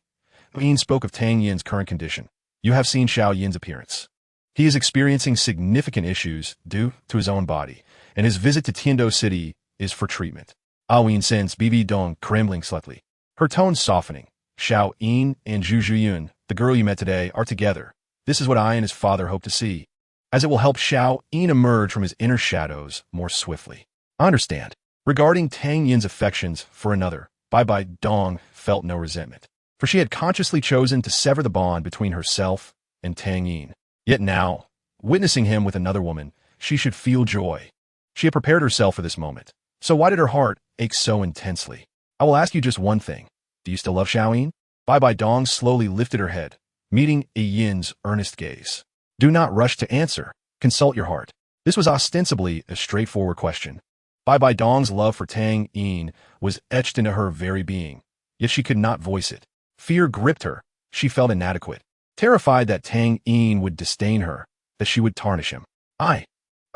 Ain spoke of Tang Yin's current condition. You have seen Xiaoyin's appearance. He is experiencing significant issues due to his own body, and his visit to Tiando City is for treatment. Aoyin sensed Bibi Dong trembling slightly, her tone softening. Xiaoyin and Zhu Zhuyun, the girl you met today, are together. This is what I and his father hope to see, as it will help Xiaoyin emerge from his inner shadows more swiftly. I understand. Regarding Tang Yin's affections for another, Bai Dong felt no resentment, for she had consciously chosen to sever the bond between herself and Tang Yin. Yet now, witnessing him with another woman, she should feel joy. She had prepared herself for this moment. So why did her heart ache so intensely? I will ask you just one thing. Do you still love Xiaoyin? Bai Dong slowly lifted her head, meeting Yin's earnest gaze. Do not rush to answer. Consult your heart. This was ostensibly a straightforward question. Bai Dong's love for Tang Yin was etched into her very being, yet she could not voice it. Fear gripped her. She felt inadequate, terrified that Tang Yin would disdain her, that she would tarnish him. I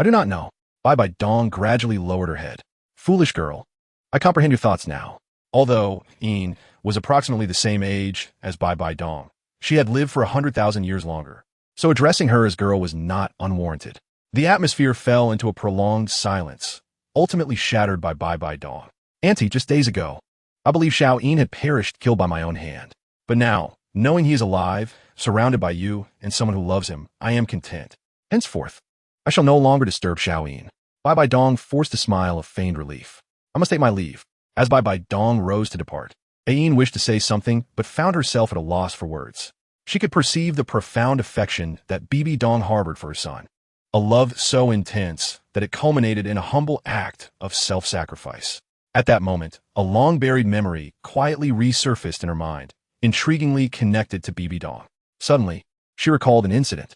do not know. Bai Dong gradually lowered her head. Foolish girl. I comprehend your thoughts now. Although Yin was approximately the same age as Bai Dong, she had lived for 100,000 years longer, so addressing her as girl was not unwarranted. The atmosphere fell into a prolonged silence, ultimately shattered by Bai Dong. Auntie, just days ago, I believe Xiaoyin had perished killed by my own hand. But now, knowing he is alive, surrounded by you and someone who loves him, I am content. Henceforth, I shall no longer disturb Xiaoyin. Bai Dong forced a smile of feigned relief. I must take my leave. As Bai Dong rose to depart, Ain wished to say something, but found herself at a loss for words. She could perceive the profound affection that Bibi Dong harbored for her son, a love so intense that it culminated in a humble act of self-sacrifice. At that moment, a long-buried memory quietly resurfaced in her mind, intriguingly connected to Bibi Dong. Suddenly, she recalled an incident.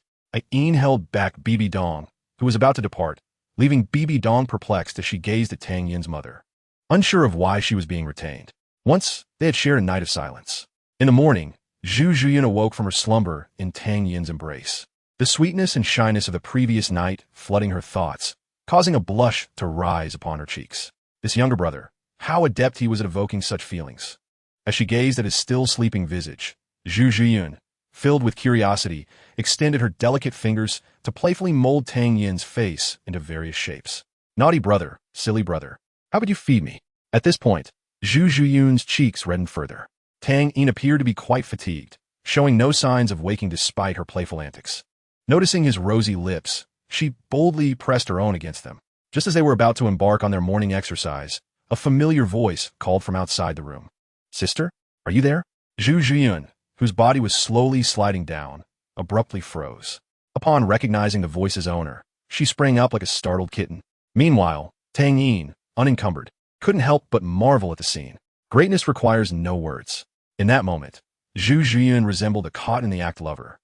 Ain held back Bibi Dong, who was about to depart, leaving Bibi Dong perplexed as she gazed at Tang Yin's mother, unsure of why she was being retained. Once, they had shared a night of silence. In the morning, Zhu Zhuyun awoke from her slumber in Tang Yin's embrace. The sweetness and shyness of the previous night flooding her thoughts, causing a blush to rise upon her cheeks. This younger brother, how adept he was at evoking such feelings. As she gazed at his still sleeping visage, Zhu Zhuyun, filled with curiosity, extended her delicate fingers to playfully mold Tang Yin's face into various shapes. Naughty brother, silly brother, how would you feed me? At this point, Zhu Zhuyun's cheeks reddened further. Tang Yin appeared to be quite fatigued, showing no signs of waking despite her playful antics. Noticing his rosy lips, She boldly pressed her own against them. Just as they were about to embark on their morning exercise, a familiar voice called from outside the room. "Sister, are you there?" Zhu Zhiyun, whose body was slowly sliding down, abruptly froze. Upon recognizing the voice's owner, she sprang up like a startled kitten. Meanwhile, Tang Yin, unencumbered, couldn't help but marvel at the scene. Greatness requires no words. In that moment, Zhu Zhiyun resembled a caught-in-the-act lover,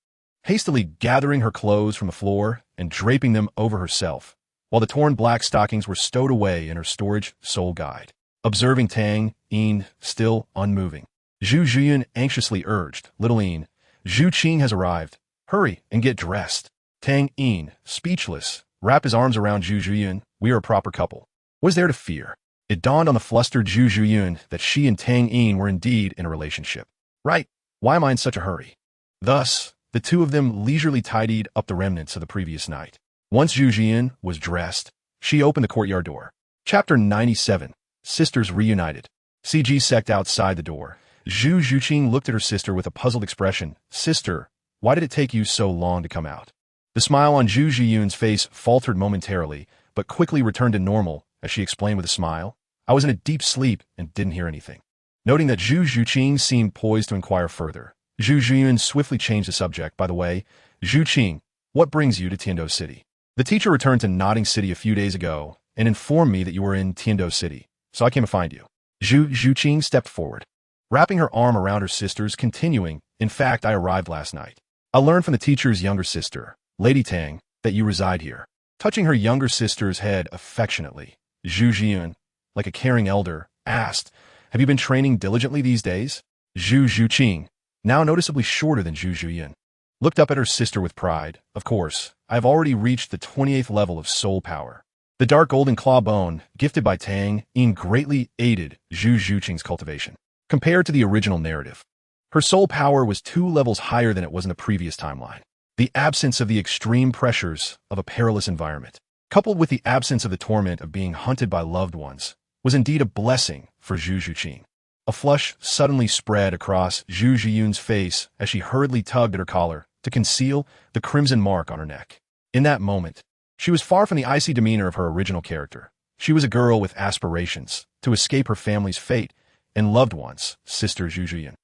hastily gathering her clothes from the floor and draping them over herself, while the torn black stockings were stowed away in her storage soul guide. Observing Tang Yin still unmoving, Zhu Zhiyun anxiously urged, "Little Yin, Zhu Qing has arrived. Hurry and get dressed." Tang Yin, speechless, wrapped his arms around Zhu Zhiyun. "We are a proper couple. What is there to fear?" It dawned on the flustered Zhu Zhiyun that she and Tang Yin were indeed in a relationship. "Right, why am I in such a hurry?" Thus, the two of them leisurely tidied up the remnants of the previous night. Once Zhu Zhiyun was dressed, she opened the courtyard door. Chapter 97, Sisters Reunited. CG sect outside the door. Zhu Zhuqing looked at her sister with a puzzled expression. "Sister, why did it take you so long to come out?" The smile on Zhu Zhiyun's face faltered momentarily, but quickly returned to normal as she explained with a smile. "I was in a deep sleep and didn't hear anything." Noting that Zhu Zhuqing seemed poised to inquire further, Zhu Zhiyun swiftly changed the subject. "By the way, Zhu Qing, what brings you to Tiando City?" "The teacher returned to Nodding City a few days ago and informed me that you were in Tiando City, so I came to find you." Zhu Zhuqing stepped forward, wrapping her arm around her sister's, continuing, "In fact, I arrived last night. I learned from the teacher's younger sister, Lady Tang, that you reside here." Touching her younger sister's head affectionately, Zhu Zhiyun, like a caring elder, asked, "Have you been training diligently these days?" Zhu Zhuqing, now noticeably shorter than Zhu Zhiyun, looked up at her sister with pride. "Of course, I have already reached the 28th level of soul power." The dark golden claw bone, gifted by Tang Yin, greatly aided Zhu Zhuqing's cultivation. Compared to the original narrative, her soul power was 2 levels higher than it was in the previous timeline. The absence of the extreme pressures of a perilous environment, coupled with the absence of the torment of being hunted by loved ones, was indeed a blessing for Zhu Zhuqing. A flush suddenly spread across Zhu Zhiyun's face as she hurriedly tugged at her collar to conceal the crimson mark on her neck. In that moment, she was far from the icy demeanor of her original character. She was a girl with aspirations to escape her family's fate and loved ones, Sister Zhu Zhiyun.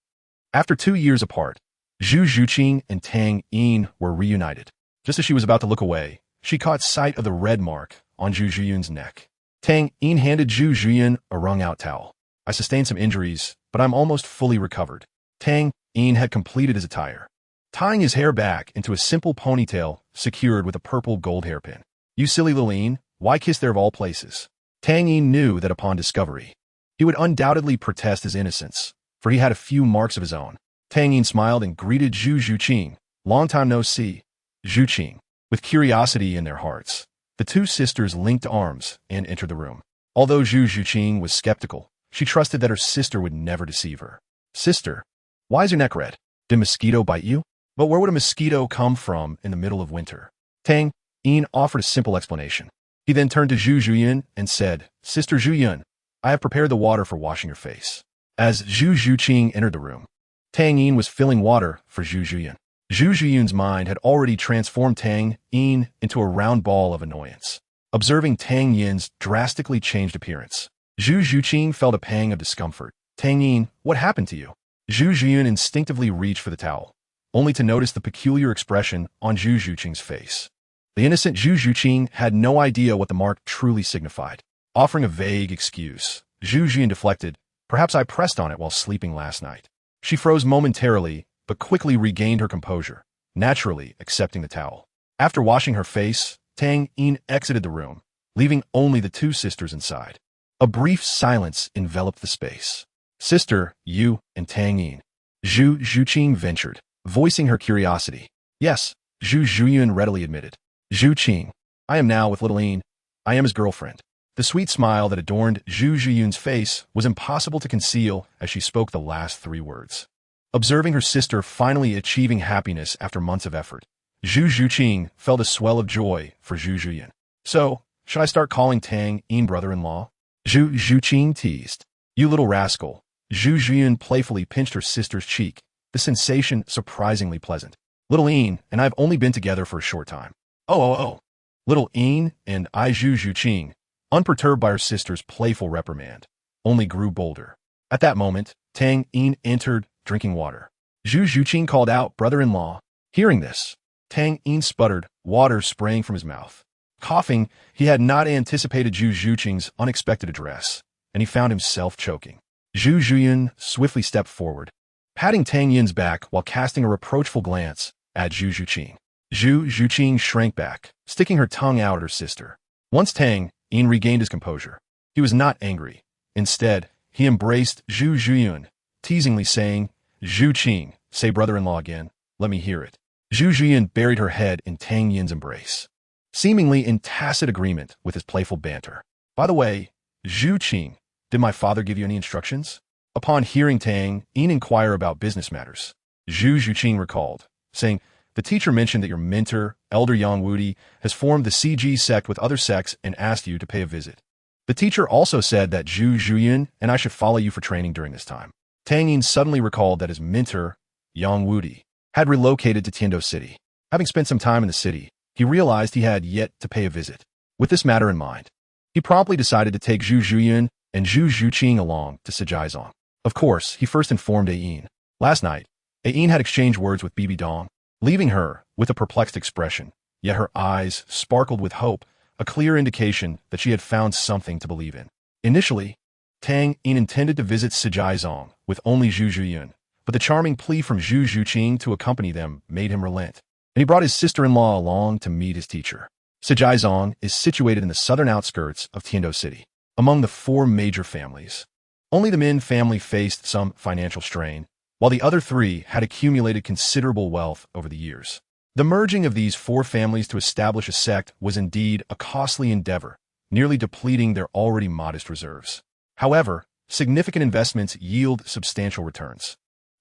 After 2 years apart, Zhu Zhuqing and Tang Yin were reunited. Just as she was about to look away, she caught sight of the red mark on Zhu Zhiyun's neck. Tang Yin handed Zhu Zhiyun a wrung-out towel. "I sustained some injuries, but I'm almost fully recovered." Tang Yin had completed his attire, tying his hair back into a simple ponytail secured with a purple gold hairpin. "You silly little Yin, why kiss there of all places?" Tang Yin knew that upon discovery, he would undoubtedly protest his innocence, for he had a few marks of his own. Tang Yin smiled and greeted Zhu Zhuqing. "Long time no see." Zhuqing, with curiosity in their hearts, the two sisters linked arms and entered the room. Although Zhu Zhuqing was skeptical, she trusted that her sister would never deceive her. "Sister, why is your neck red? Did a mosquito bite you?" But where would a mosquito come from in the middle of winter? Tang Yin offered a simple explanation. He then turned to Zhu Zhuyin and said, "Sister Zhuyun, I have prepared the water for washing your face." As Zhu Zhuqing entered the room, Tang Yin was filling water for Zhu Zhuyin. Zhu Zhuyun's mind had already transformed Tang Yin into a round ball of annoyance. Observing Tang Yin's drastically changed appearance, Zhu Zhuqing felt a pang of discomfort. "Tang Yin, what happened to you?" Zhu Zhuyun instinctively reached for the towel, only to notice the peculiar expression on Zhu Zhuqing's face. The innocent Zhu Zhuqing had no idea what the mark truly signified. Offering a vague excuse, Zhu Zhuyin deflected, "Perhaps I pressed on it while sleeping last night." She froze momentarily, but quickly regained her composure, naturally accepting the towel. After washing her face, Tang Yin exited the room, leaving only the two sisters inside. A brief silence enveloped the space. "Sister, you and Tang Yin," Zhu Zhuqing ventured, voicing her curiosity. "Yes," Zhu Zhuyin readily admitted. "Zhuqing, I am now with little Yin. I am his girlfriend." The sweet smile that adorned Zhu Zhuyun's face was impossible to conceal as she spoke the last 3 words. Observing her sister finally achieving happiness after months of effort, Zhu Zhuqing felt a swell of joy for Zhu Zhuyin. "So, should I start calling Tang Yin brother-in-law?" Zhu Zhuqing teased. "You little rascal." Zhu Zhuyin playfully pinched her sister's cheek, the sensation surprisingly pleasant. "Little Yin and I have only been together for a short time." Oh. Little Yin and Zhu Zhuqing, unperturbed by her sister's playful reprimand, only grew bolder. At that moment, Tang Yin entered, drinking water. Zhu Zhuqing called out, "Brother-in-law." Hearing this, Tang Yin sputtered, water spraying from his mouth. Coughing, he had not anticipated Zhu Zhuqing's unexpected address, and he found himself choking. Zhu Zhuyin swiftly stepped forward, patting Tang Yin's back while casting a reproachful glance at Zhu Zhuqing. Zhu Zhuqing shrank back, sticking her tongue out at her sister. Once Tang Yin regained his composure, he was not angry. Instead, he embraced Zhu Zhuyin, teasingly saying, "Zhuqing, say brother-in-law again. Let me hear it." Zhu Zhuyin buried her head in Tang Yin's embrace, seemingly in tacit agreement with his playful banter. "By the way, Zhuqing, did my father give you any instructions?" Upon hearing Tang Yin inquire about business matters, Zhu Zhuqing recalled, saying, "The teacher mentioned that your mentor, Elder Yang Wudi, has formed the CG sect with other sects and asked you to pay a visit. The teacher also said that Zhu Zhuyin and I should follow you for training during this time." Tang Yin suddenly recalled that his mentor, Yang Wudi, had relocated to Tiando City. Having spent some time in the city, he realized he had yet to pay a visit. With this matter in mind, he promptly decided to take Zhu Zhuyin and Zhu Zhuqing along to Sijaizong. Of course, he first informed Yin. Last night, Yin had exchanged words with Bibi Dong, leaving her with a perplexed expression, yet her eyes sparkled with hope, a clear indication that she had found something to believe in. Initially, Tang Yin intended to visit Sijaizong with only Zhu Zhuyin, but the charming plea from Zhu Zhuqing to accompany them made him relent, and he brought his sister-in-law along to meet his teacher. Sijaizong is situated in the southern outskirts of Tiando City, among the four major families. Only the Min family faced some financial strain, while the other three had accumulated considerable wealth over the years. The merging of these four families to establish a sect was indeed a costly endeavor, nearly depleting their already modest reserves. However, significant investments yield substantial returns.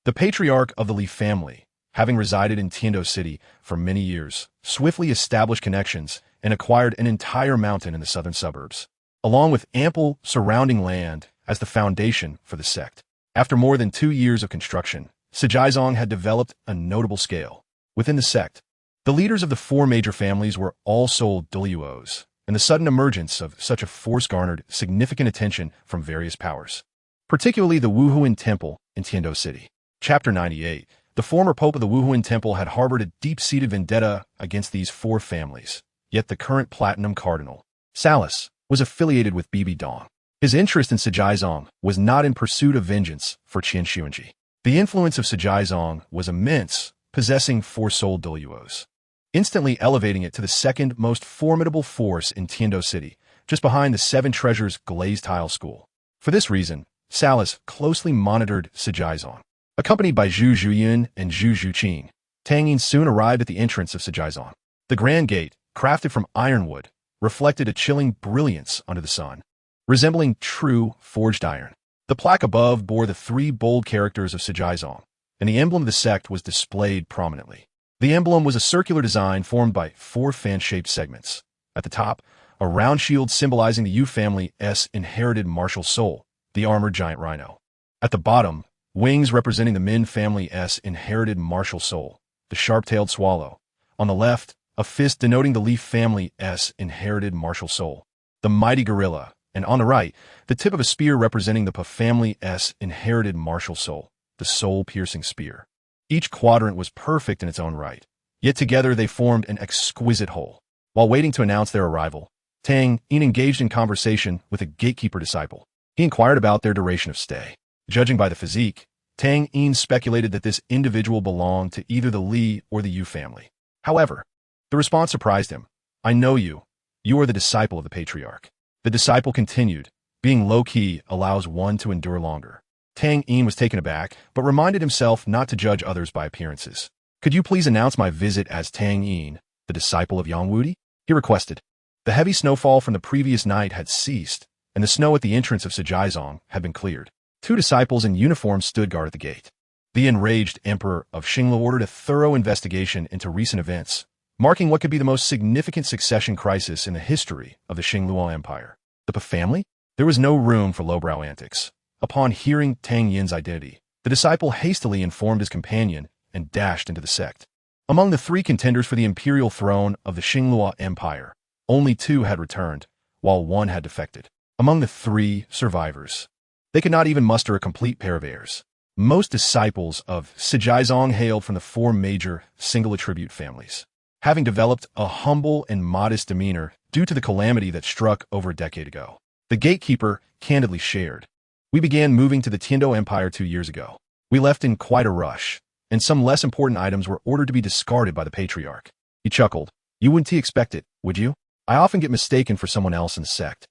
The patriarch of the Li family, having resided in Tiando City for many years, swiftly established connections and acquired an entire mountain in the southern suburbs, along with ample surrounding land as the foundation for the sect. After more than 2 years of construction, Sijaizong had developed a notable scale. Within the sect, the leaders of the four major families were all sold Douluos, and the sudden emergence of such a force garnered significant attention from various powers, particularly the Wuhuan Temple in Tiando City. Chapter 98. The former pope of the Wuhuan Temple had harbored a deep-seated vendetta against these four families, yet the current Platinum Cardinal, Salas, was affiliated with Bibi Dong. His interest in Sijaizong was not in pursuit of vengeance for Qian Xuanji. The influence of Sijaizong was immense, possessing 4 sold Douluos, instantly elevating it to the second most formidable force in Tiando City, just behind the 7 Treasures glazed tile school. For this reason, Salas closely monitored Sijaizong. Accompanied by Zhu Zhuyin and Zhu Zhuqing, Tang Yin soon arrived at the entrance of Sijaizong. The grand gate, crafted from ironwood, reflected a chilling brilliance under the sun, resembling true forged iron. The plaque above bore the 3 bold characters of Sijaizong, and the emblem of the sect was displayed prominently. The emblem was a circular design formed by 4 fan-shaped segments. At the top, a round shield symbolizing the Yu family's inherited martial soul, the armored giant rhino. At the bottom, wings representing the Min family's inherited martial soul, the sharp-tailed swallow. On the left, a fist denoting the Li family's inherited martial soul, the mighty gorilla, and on the right, the tip of a spear representing the Pa family's inherited martial soul, the soul-piercing spear. Each quadrant was perfect in its own right, yet together they formed an exquisite whole. While waiting to announce their arrival, Tang Yin engaged in conversation with a gatekeeper disciple. He inquired about their duration of stay. Judging by the physique, Tang Yin speculated that this individual belonged to either the Li or the Yu family. However, the response surprised him. "I know you. You are the disciple of the patriarch." The disciple continued, "Being low-key allows one to endure longer." Tang Yin was taken aback, but reminded himself not to judge others by appearances. "Could you please announce my visit as Tang Yin, the disciple of Yang Wudi?" he requested. The heavy snowfall from the previous night had ceased, and the snow at the entrance of Sijaizong had been cleared. 2 disciples in uniform stood guard at the gate. The enraged emperor of Xinglu ordered a thorough investigation into recent events, marking what could be the most significant succession crisis in the history of the Xingluo Empire. The Pa family? There was no room for lowbrow antics. Upon hearing Tang Yin's identity, the disciple hastily informed his companion and dashed into the sect. Among the 3 contenders for the imperial throne of the Xingluo Empire, Only 2 had returned, while 1 had defected. Among the 3 survivors, they could not even muster a complete pair of heirs. Most disciples of Sijizong hailed from the 4 major single attribute families, having developed a humble and modest demeanor due to the calamity that struck over a decade ago. The gatekeeper candidly shared, "We began moving to the Tiando Empire 2 years ago. We left in quite a rush, and some less important items were ordered to be discarded by the patriarch." He chuckled. "You wouldn't expect it, would you? I often get mistaken for someone else in the sect."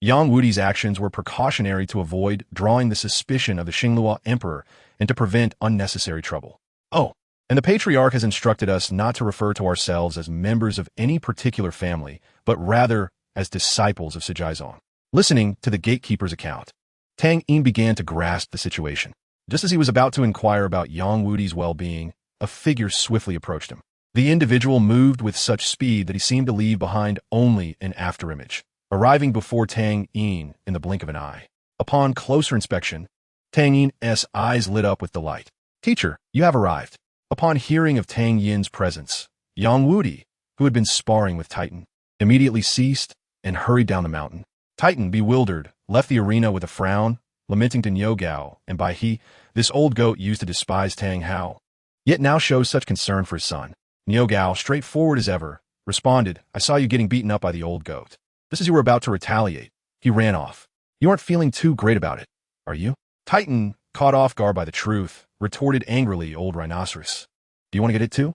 Yang Wudi's actions were precautionary to avoid drawing the suspicion of the Xinglua emperor and to prevent unnecessary trouble. "Oh, and the patriarch has instructed us not to refer to ourselves as members of any particular family, but rather as disciples of Sijizong." Listening to the gatekeeper's account, Tang Yin began to grasp the situation. Just as he was about to inquire about Yang Wudi's well-being, a figure swiftly approached him. The individual moved with such speed that he seemed to leave behind only an afterimage, arriving before Tang Yin in the blink of an eye. Upon closer inspection, Tang Yin's eyes lit up with delight. "Teacher, you have arrived." Upon hearing of Tang Yin's presence, Yang Wudi, who had been sparring with Titan, immediately ceased and hurried down the mountain. Titan, bewildered, left the arena with a frown, lamenting to Niu Gao, and by he, this old goat used to despise Tang Hao, yet now shows such concern for his son. Niu Gao, straightforward as ever, responded, "I saw you getting beaten up by the old goat. Just as you were about to retaliate, he ran off. You aren't feeling too great about it, are you?" Titan, caught off guard by the truth, retorted angrily, "Old rhinoceros. Do you want to get it too?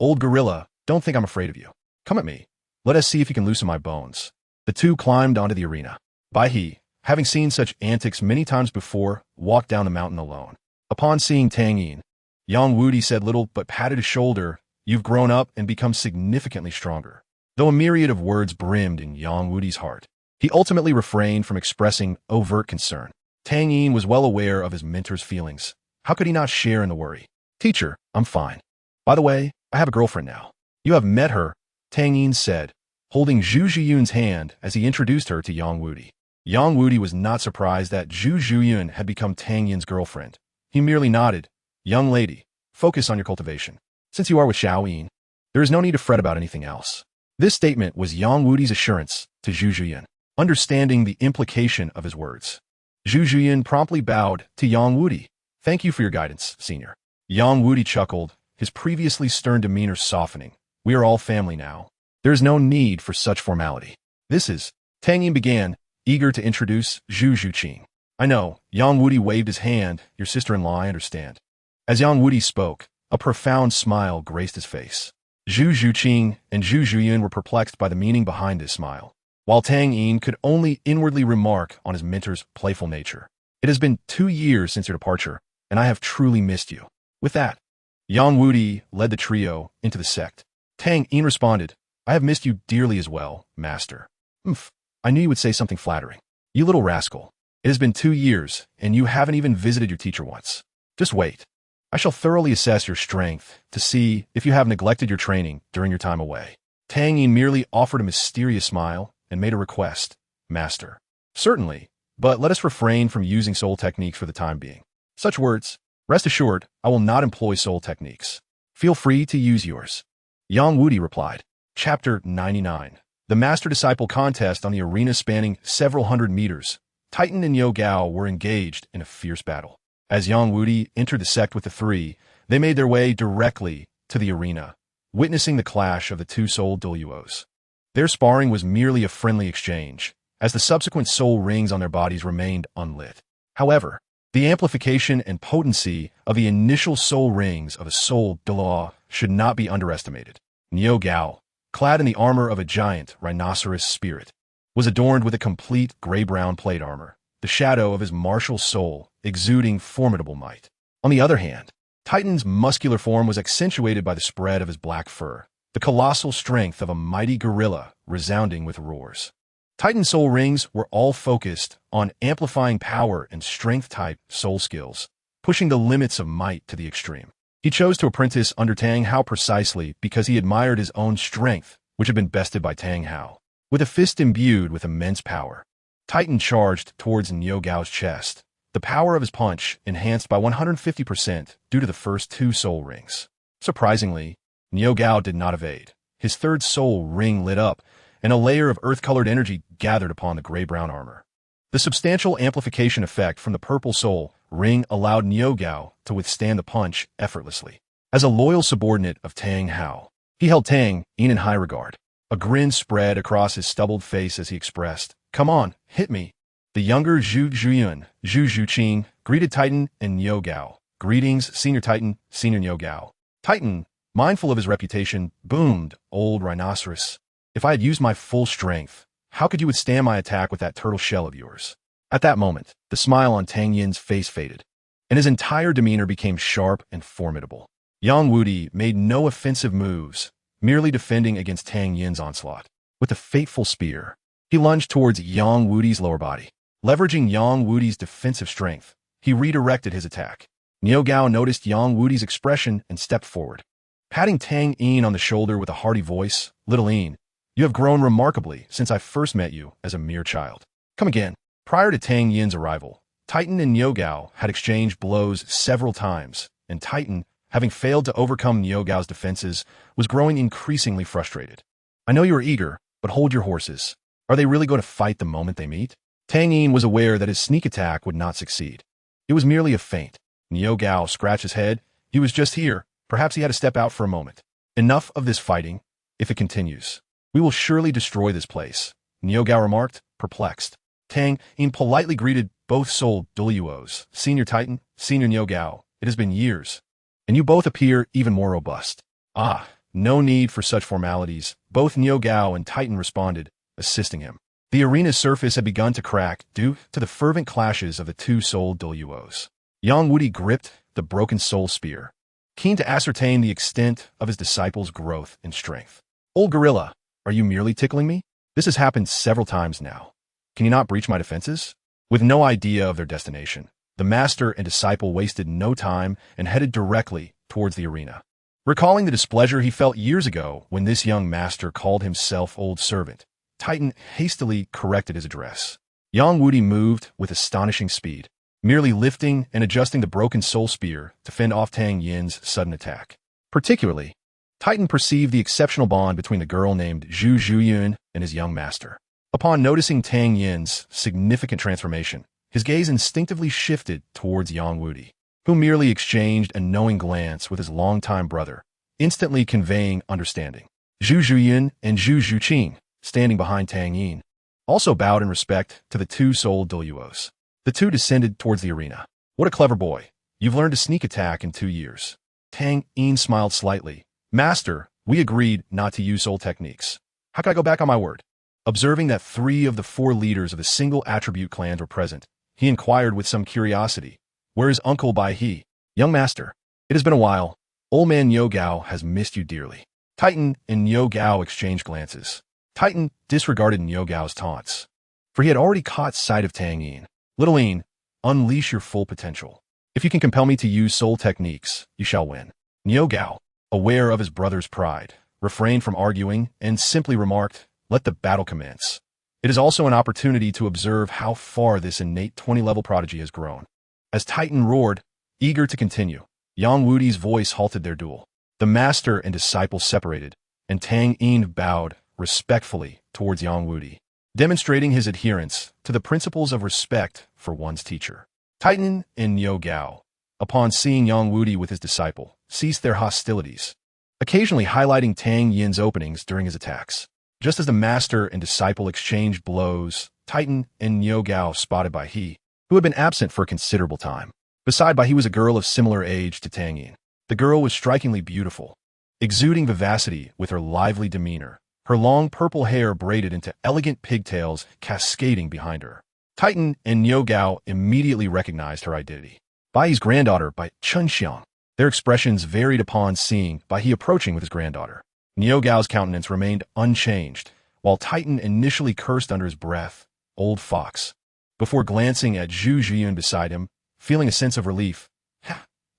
Old gorilla, don't think I'm afraid of you. Come at me. Let us see if you can loosen my bones." The 2 climbed onto the arena. Bai He, having seen such antics many times before, walked down the mountain alone. Upon seeing Tang Yin, Yang Wudi said little but patted his shoulder. "You've grown up and become significantly stronger." Though a myriad of words brimmed in Yang Wudi's heart, he ultimately refrained from expressing overt concern. Tang Yin was well aware of his mentor's feelings. How could he not share in the worry? "Teacher, I'm fine. By the way, I have a girlfriend now." "You have met her," Tang Yin said, holding Zhu Zhiyun's hand as he introduced her to Yang Wudi. Yang Wudi was not surprised that Zhu Zhiyun had become Tang Yin's girlfriend. He merely nodded. "Young lady, focus on your cultivation. Since you are with Xiao Yin, there is no need to fret about anything else." This statement was Yang Wudi's assurance to Zhu Zhiyun. Understanding the implication of his words, Zhu Zhiyun promptly bowed to Yang Wudi. "Thank you for your guidance, senior." Yang Wudi chuckled, his previously stern demeanor softening. "We are all family now. There is no need for such formality." "This is," Tang Yin began, eager to introduce Zhu Zhuqing. "I know," Yang Wudi waved his hand, "your sister-in-law, I understand." As Yang Wudi spoke, a profound smile graced his face. Zhu Zhuqing and Zhu Zhiyun were perplexed by the meaning behind this smile, while Tang Yin could only inwardly remark on his mentor's playful nature. "It has been 2 years since your departure, and I have truly missed you." With that, Yang Wudi led the trio into the sect. Tang Yin responded, "I have missed you dearly as well, master." I knew you would say something flattering. "You little rascal. It has been 2 years, and you haven't even visited your teacher once. Just wait. I shall thoroughly assess your strength to see if you have neglected your training during your time away." Tang Yin merely offered a mysterious smile and made a request. "Master." "Certainly, but let us refrain from using soul techniques for the time being." "Such words. Rest assured, I will not employ soul techniques. Feel free to use yours." Yang Wudi replied. Chapter 99. The Master-Disciple Contest on the arena spanning several hundred meters. Titan and Niu Gao were engaged in a fierce battle. As Yang Wudi entered the sect with the 3, they made their way directly to the arena, witnessing the clash of the 2 soul Douluos. Their sparring was merely a friendly exchange, as the subsequent soul rings on their bodies remained unlit. However, the amplification and potency of the initial soul rings of a soul Douluo should not be underestimated. Niu Gao, clad in the armor of a giant rhinoceros spirit, was adorned with a complete gray-brown plate armor, the shadow of his martial soul exuding formidable might. On the other hand, Titan's muscular form was accentuated by the spread of his black fur, the colossal strength of a mighty gorilla resounding with roars. Titan's soul rings were all focused on amplifying power and strength-type soul skills, pushing the limits of might to the extreme. He chose to apprentice under Tang Hao precisely because he admired his own strength, which had been bested by Tang Hao. With a fist imbued with immense power, Titan charged towards Niu Gao's chest, the power of his punch enhanced by 150% due to the first 2 soul rings. Surprisingly, Niu Gao did not evade. His 3rd soul ring lit up, and a layer of earth-colored energy gathered upon the gray-brown armor. The substantial amplification effect from the purple soul ring allowed Niu Gao to withstand the punch effortlessly. As a loyal subordinate of Tang Hao, he held Tang Yin in high regard. A grin spread across his stubbled face as he expressed, "Come on, hit me." The younger Zhu Zhuyun, Zhu Zhuqing, greeted Titan and Niu Gao. "Greetings, Senior Titan, Senior Niu Gao." Titan, mindful of his reputation, boomed, "Old rhinoceros. If I had used my full strength, how could you withstand my attack with that turtle shell of yours?" At that moment, the smile on Tang Yin's face faded, and his entire demeanor became sharp and formidable. Yang Wudi made no offensive moves, merely defending against Tang Yin's onslaught. With a fateful spear, he lunged towards Yang Wudi's lower body. Leveraging Yang Wudi's defensive strength, he redirected his attack. Niu Gao noticed Yang Wudi's expression and stepped forward. Patting Tang Yin on the shoulder with a hearty voice, "Little Yin, you have grown remarkably since I first met you as a mere child. Come again." Prior to Tang Yin's arrival, Titan and Niu Gao had exchanged blows several times, and Titan, having failed to overcome Niu Gao's defenses, was growing increasingly frustrated. "I know you are eager, but hold your horses. Are they really going to fight the moment they meet?" Tang Yin was aware that his sneak attack would not succeed. It was merely a feint. Niu Gao scratched his head. He was just here. Perhaps he had to step out for a moment. "Enough of this fighting. If it continues, we will surely destroy this place," Niu Gao remarked, perplexed. Tang Yin politely greeted both Soul Douluos, "Senior Titan, Senior Niu Gao. It has been years, and you both appear even more robust." "Ah, no need for such formalities," both Niu Gao and Titan responded, assisting him. The arena's surface had begun to crack due to the fervent clashes of the two Soul Douluos. Yang Wudi gripped the broken soul spear, keen to ascertain the extent of his disciple's growth and strength. "Old gorilla, are you merely tickling me? This has happened several times now. Can you not breach my defenses?" With no idea of their destination, the master and disciple wasted no time and headed directly towards the arena. Recalling the displeasure he felt years ago when this young master called himself old servant, Titan hastily corrected his address. Yang Wudi moved with astonishing speed, merely lifting and adjusting the broken soul spear to fend off Tang Yin's sudden attack. Particularly, Titan perceived the exceptional bond between the girl named Zhu Zhuyun and his young master. Upon noticing Tang Yin's significant transformation, his gaze instinctively shifted towards Yang Wudi, who merely exchanged a knowing glance with his longtime brother, instantly conveying understanding. Zhu Zhuyun and Zhu Zhuqing, standing behind Tang Yin, also bowed in respect to the two Soul Douluos. The two descended towards the arena. "What a clever boy. You've learned a sneak attack in 2 years." Tang Yin smiled slightly. "Master, we agreed not to use soul techniques. How can I go back on my word?" Observing that 3 of the 4 leaders of the single attribute clans were present, he inquired with some curiosity, "Where is Uncle Bai He?" "Young master, it has been a while. Old man Niu Gao has missed you dearly." Titan and Niu Gao exchanged glances. Titan disregarded Niu Gao's taunts, for he had already caught sight of Tang Yin. "Little Yin, unleash your full potential. If you can compel me to use soul techniques, you shall win." Niu Gao, aware of his brother's pride, refrained from arguing and simply remarked, "Let the battle commence." It is also an opportunity to observe how far this innate 20-level prodigy has grown. As Titan roared, eager to continue, Yang Wudi's voice halted their duel. The master and disciple separated, and Tang Yin bowed respectfully towards Yang Wudi, demonstrating his adherence to the principles of respect for one's teacher. Titan and Niu Gao, upon seeing Yang Wudi with his disciple, ceased their hostilities, occasionally highlighting Tang Yin's openings during his attacks. Just as the master and disciple exchanged blows, Titan and Niu Gao spotted Bai He, who had been absent for a considerable time. Beside Bai He was a girl of similar age to Tang Yin. The girl was strikingly beautiful, exuding vivacity with her lively demeanor, her long purple hair braided into elegant pigtails cascading behind her. Titan and Niu Gao immediately recognized her identity. Bai He's granddaughter by Chunxiang. Their expressions varied upon seeing Bai He approaching with his granddaughter. Niu Gao's countenance remained unchanged, while Titan initially cursed under his breath, "Old fox," before glancing at Zhu Zhiyun beside him, feeling a sense of relief.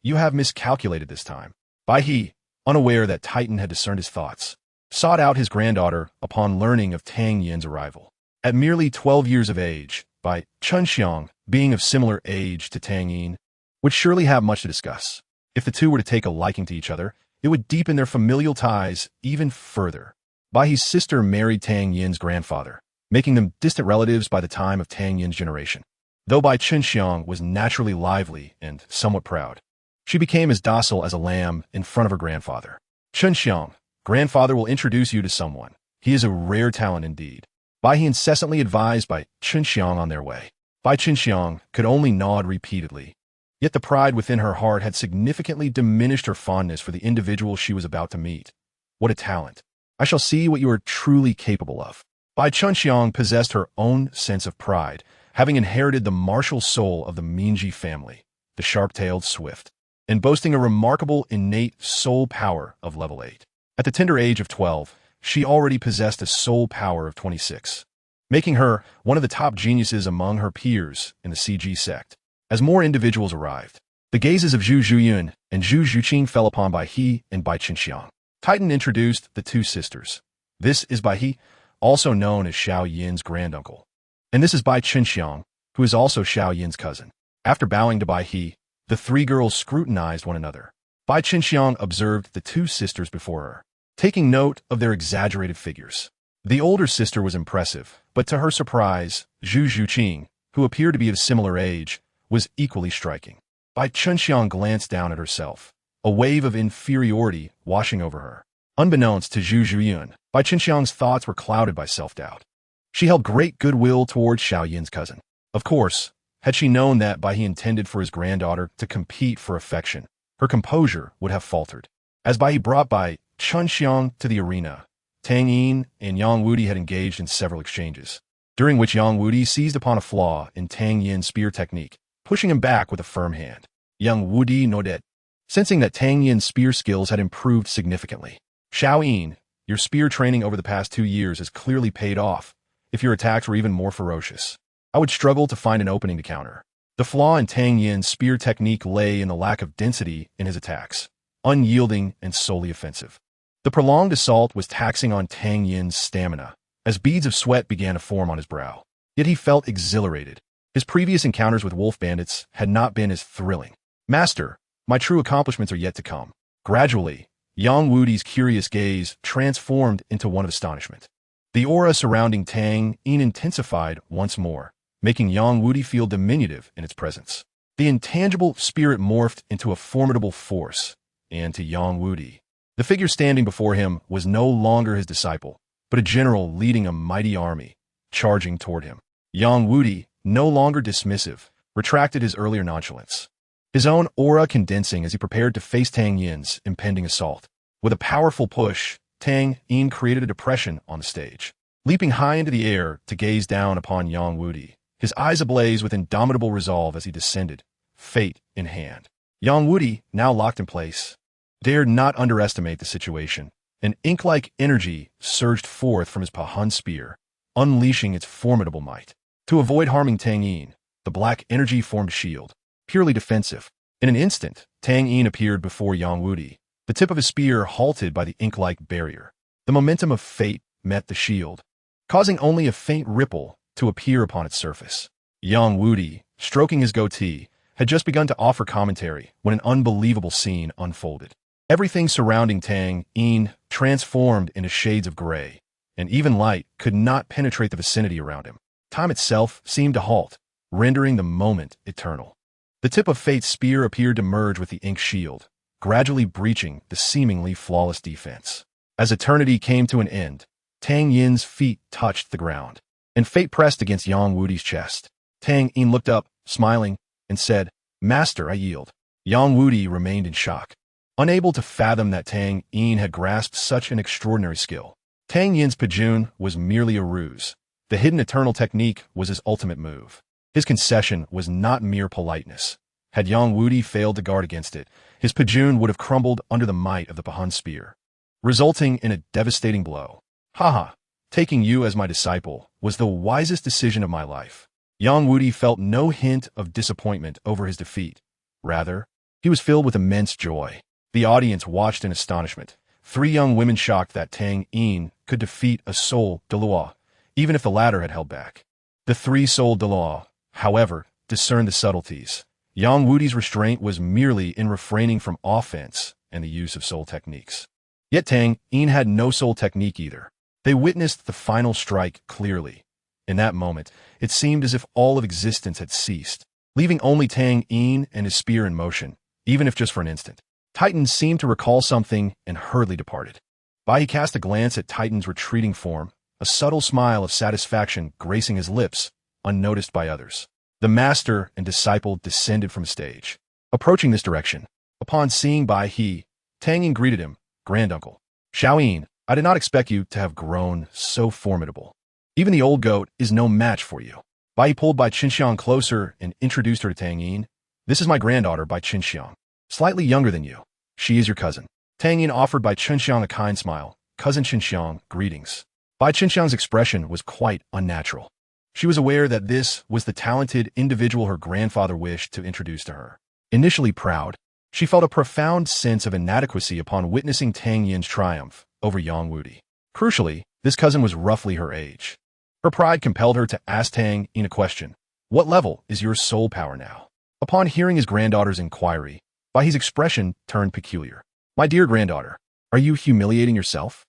"You have miscalculated this time." Bai He, unaware that Titan had discerned his thoughts, sought out his granddaughter upon learning of Tang Yin's arrival. At merely 12 years of age, Bai Chunxiang, being of similar age to Tang Yin, would surely have much to discuss. If the two were to take a liking to each other, it would deepen their familial ties even further. Bai He's sister married Tang Yin's grandfather, making them distant relatives by the time of Tang Yin's generation. Though Bai Chenxiang was naturally lively and somewhat proud, she became as docile as a lamb in front of her grandfather. Chenxiang, grandfather will introduce you to someone. He is a rare talent indeed. Bai He incessantly advised Bai Chenxiang on their way. Bai Chenxiang could only nod repeatedly. Yet the pride within her heart had significantly diminished her fondness for the individual she was about to meet. What a talent! I shall see what you are truly capable of. Bai Chenxiang possessed her own sense of pride, having inherited the martial soul of the Minji family, the sharp-tailed swift, and boasting a remarkable innate soul power of level 8. At the tender age of 12, she already possessed a soul power of 26, making her one of the top geniuses among her peers in the CG sect. As more individuals arrived, the gazes of Zhu Zhuyun and Zhu Zhuqing fell upon Bai He and Bai Chenxiang. Titan introduced the two sisters. This is Bai He, also known as Xiao Yin's granduncle. And this is Bai Chenxiang, who is also Xiao Yin's cousin. After bowing to Bai He, the three girls scrutinized one another. Bai Chenxiang observed the two sisters before her, taking note of their exaggerated figures. The older sister was impressive, but to her surprise, Zhu Zhuqing, who appeared to be of similar age, was equally striking. Bai Chenxiang glanced down at herself, a wave of inferiority washing over her. Unbeknownst to Zhu Zhuyun, Bai Chenxiang's thoughts were clouded by self-doubt. She held great goodwill towards Xiao Yin's cousin. Of course, had she known that Bai He intended for his granddaughter to compete for affection, her composure would have faltered. As Bai He brought Bai Chenxiang to the arena, Tang Yin and Yang Wudi had engaged in several exchanges, during which Yang Wudi seized upon a flaw in Tang Yin's spear technique, pushing him back with a firm hand. Yang Wudi nodded, sensing that Tang Yin's spear skills had improved significantly. Xiao Yin, your spear training over the past 2 years has clearly paid off. If your attacks were even more ferocious, I would struggle to find an opening to counter. The flaw in Tang Yin's spear technique lay in the lack of density in his attacks, unyielding and solely offensive. The prolonged assault was taxing on Tang Yin's stamina, as beads of sweat began to form on his brow. Yet he felt exhilarated. His previous encounters with wolf bandits had not been as thrilling. Master, my true accomplishments are yet to come. Gradually, Yang Wudi's curious gaze transformed into one of astonishment. The aura surrounding Tang Yin intensified once more, making Yang Wudi feel diminutive in its presence. The intangible spirit morphed into a formidable force, and to Yang Wudi, the figure standing before him was no longer his disciple, but a general leading a mighty army, charging toward him. Yang Wudi, no longer dismissive, retracted his earlier nonchalance, his own aura condensing as he prepared to face Tang Yin's impending assault. With a powerful push, Tang Yin created a depression on the stage, leaping high into the air to gaze down upon Yang Wudi, his eyes ablaze with indomitable resolve as he descended, fate in hand. Yang Wudi, now locked in place, dared not underestimate the situation. An ink-like energy surged forth from his Pahan spear, unleashing its formidable might. To avoid harming Tang Yin, the black energy formed a shield, purely defensive. In an instant, Tang Yin appeared before Yang Wudi, the tip of his spear halted by the ink-like barrier. The momentum of fate met the shield, causing only a faint ripple to appear upon its surface. Yang Wudi, stroking his goatee, had just begun to offer commentary when an unbelievable scene unfolded. Everything surrounding Tang Yin transformed into shades of gray, and even light could not penetrate the vicinity around him. Time itself seemed to halt, rendering the moment eternal. The tip of fate's spear appeared to merge with the ink shield, gradually breaching the seemingly flawless defense. As eternity came to an end, Tang Yin's feet touched the ground, and fate pressed against Yang Wudi's chest. Tang Yin looked up, smiling, and said, "Master, I yield." Yang Wudi remained in shock, unable to fathom that Tang Yin had grasped such an extraordinary skill. Tang Yin's Pajun was merely a ruse. The hidden eternal technique was his ultimate move. His concession was not mere politeness. Had Yang Wudi failed to guard against it, his Pajun would have crumbled under the might of the Pahan spear, resulting in a devastating blow. Haha, taking you as my disciple was the wisest decision of my life. Yang Wudi felt no hint of disappointment over his defeat. Rather, he was filled with immense joy. The audience watched in astonishment. 3 young women shocked that Tang Yin could defeat a soul Douluo, even if the latter had held back. The 3 soul Douluo, however, discerned the subtleties. Yang Wudi's restraint was merely in refraining from offense and the use of soul techniques. Yet Tang Yin had no soul technique either. They witnessed the final strike clearly. In that moment, it seemed as if all of existence had ceased, leaving only Tang Yin and his spear in motion, even if just for an instant. Titan seemed to recall something and hurriedly departed. Bai He cast a glance at Titan's retreating form, a subtle smile of satisfaction gracing his lips, unnoticed by others. The master and disciple descended from the stage, approaching this direction. Upon seeing Bai He, Tang Yin greeted him, "Granduncle. Xiaoyin, I did not expect you to have grown so formidable. Even the old goat is no match for you." Bai He pulled Bai Qinxiang closer and introduced her to Tang Yin. "This is my granddaughter, Bai Qinxiang, slightly younger than you. She is your cousin." Tang Yin offered Bai Qinxiang a kind smile. "Cousin Qinxiang, greetings." Bai Qinxiang's expression was quite unnatural. She was aware that this was the talented individual her grandfather wished to introduce to her. Initially proud, she felt a profound sense of inadequacy upon witnessing Tang Yin's triumph over Yang Wudi. Crucially, this cousin was roughly her age. Her pride compelled her to ask Tang Yin a question. "What level is your soul power now?" Upon hearing his granddaughter's inquiry, Bai He's expression turned peculiar. "My dear granddaughter, are you humiliating yourself?"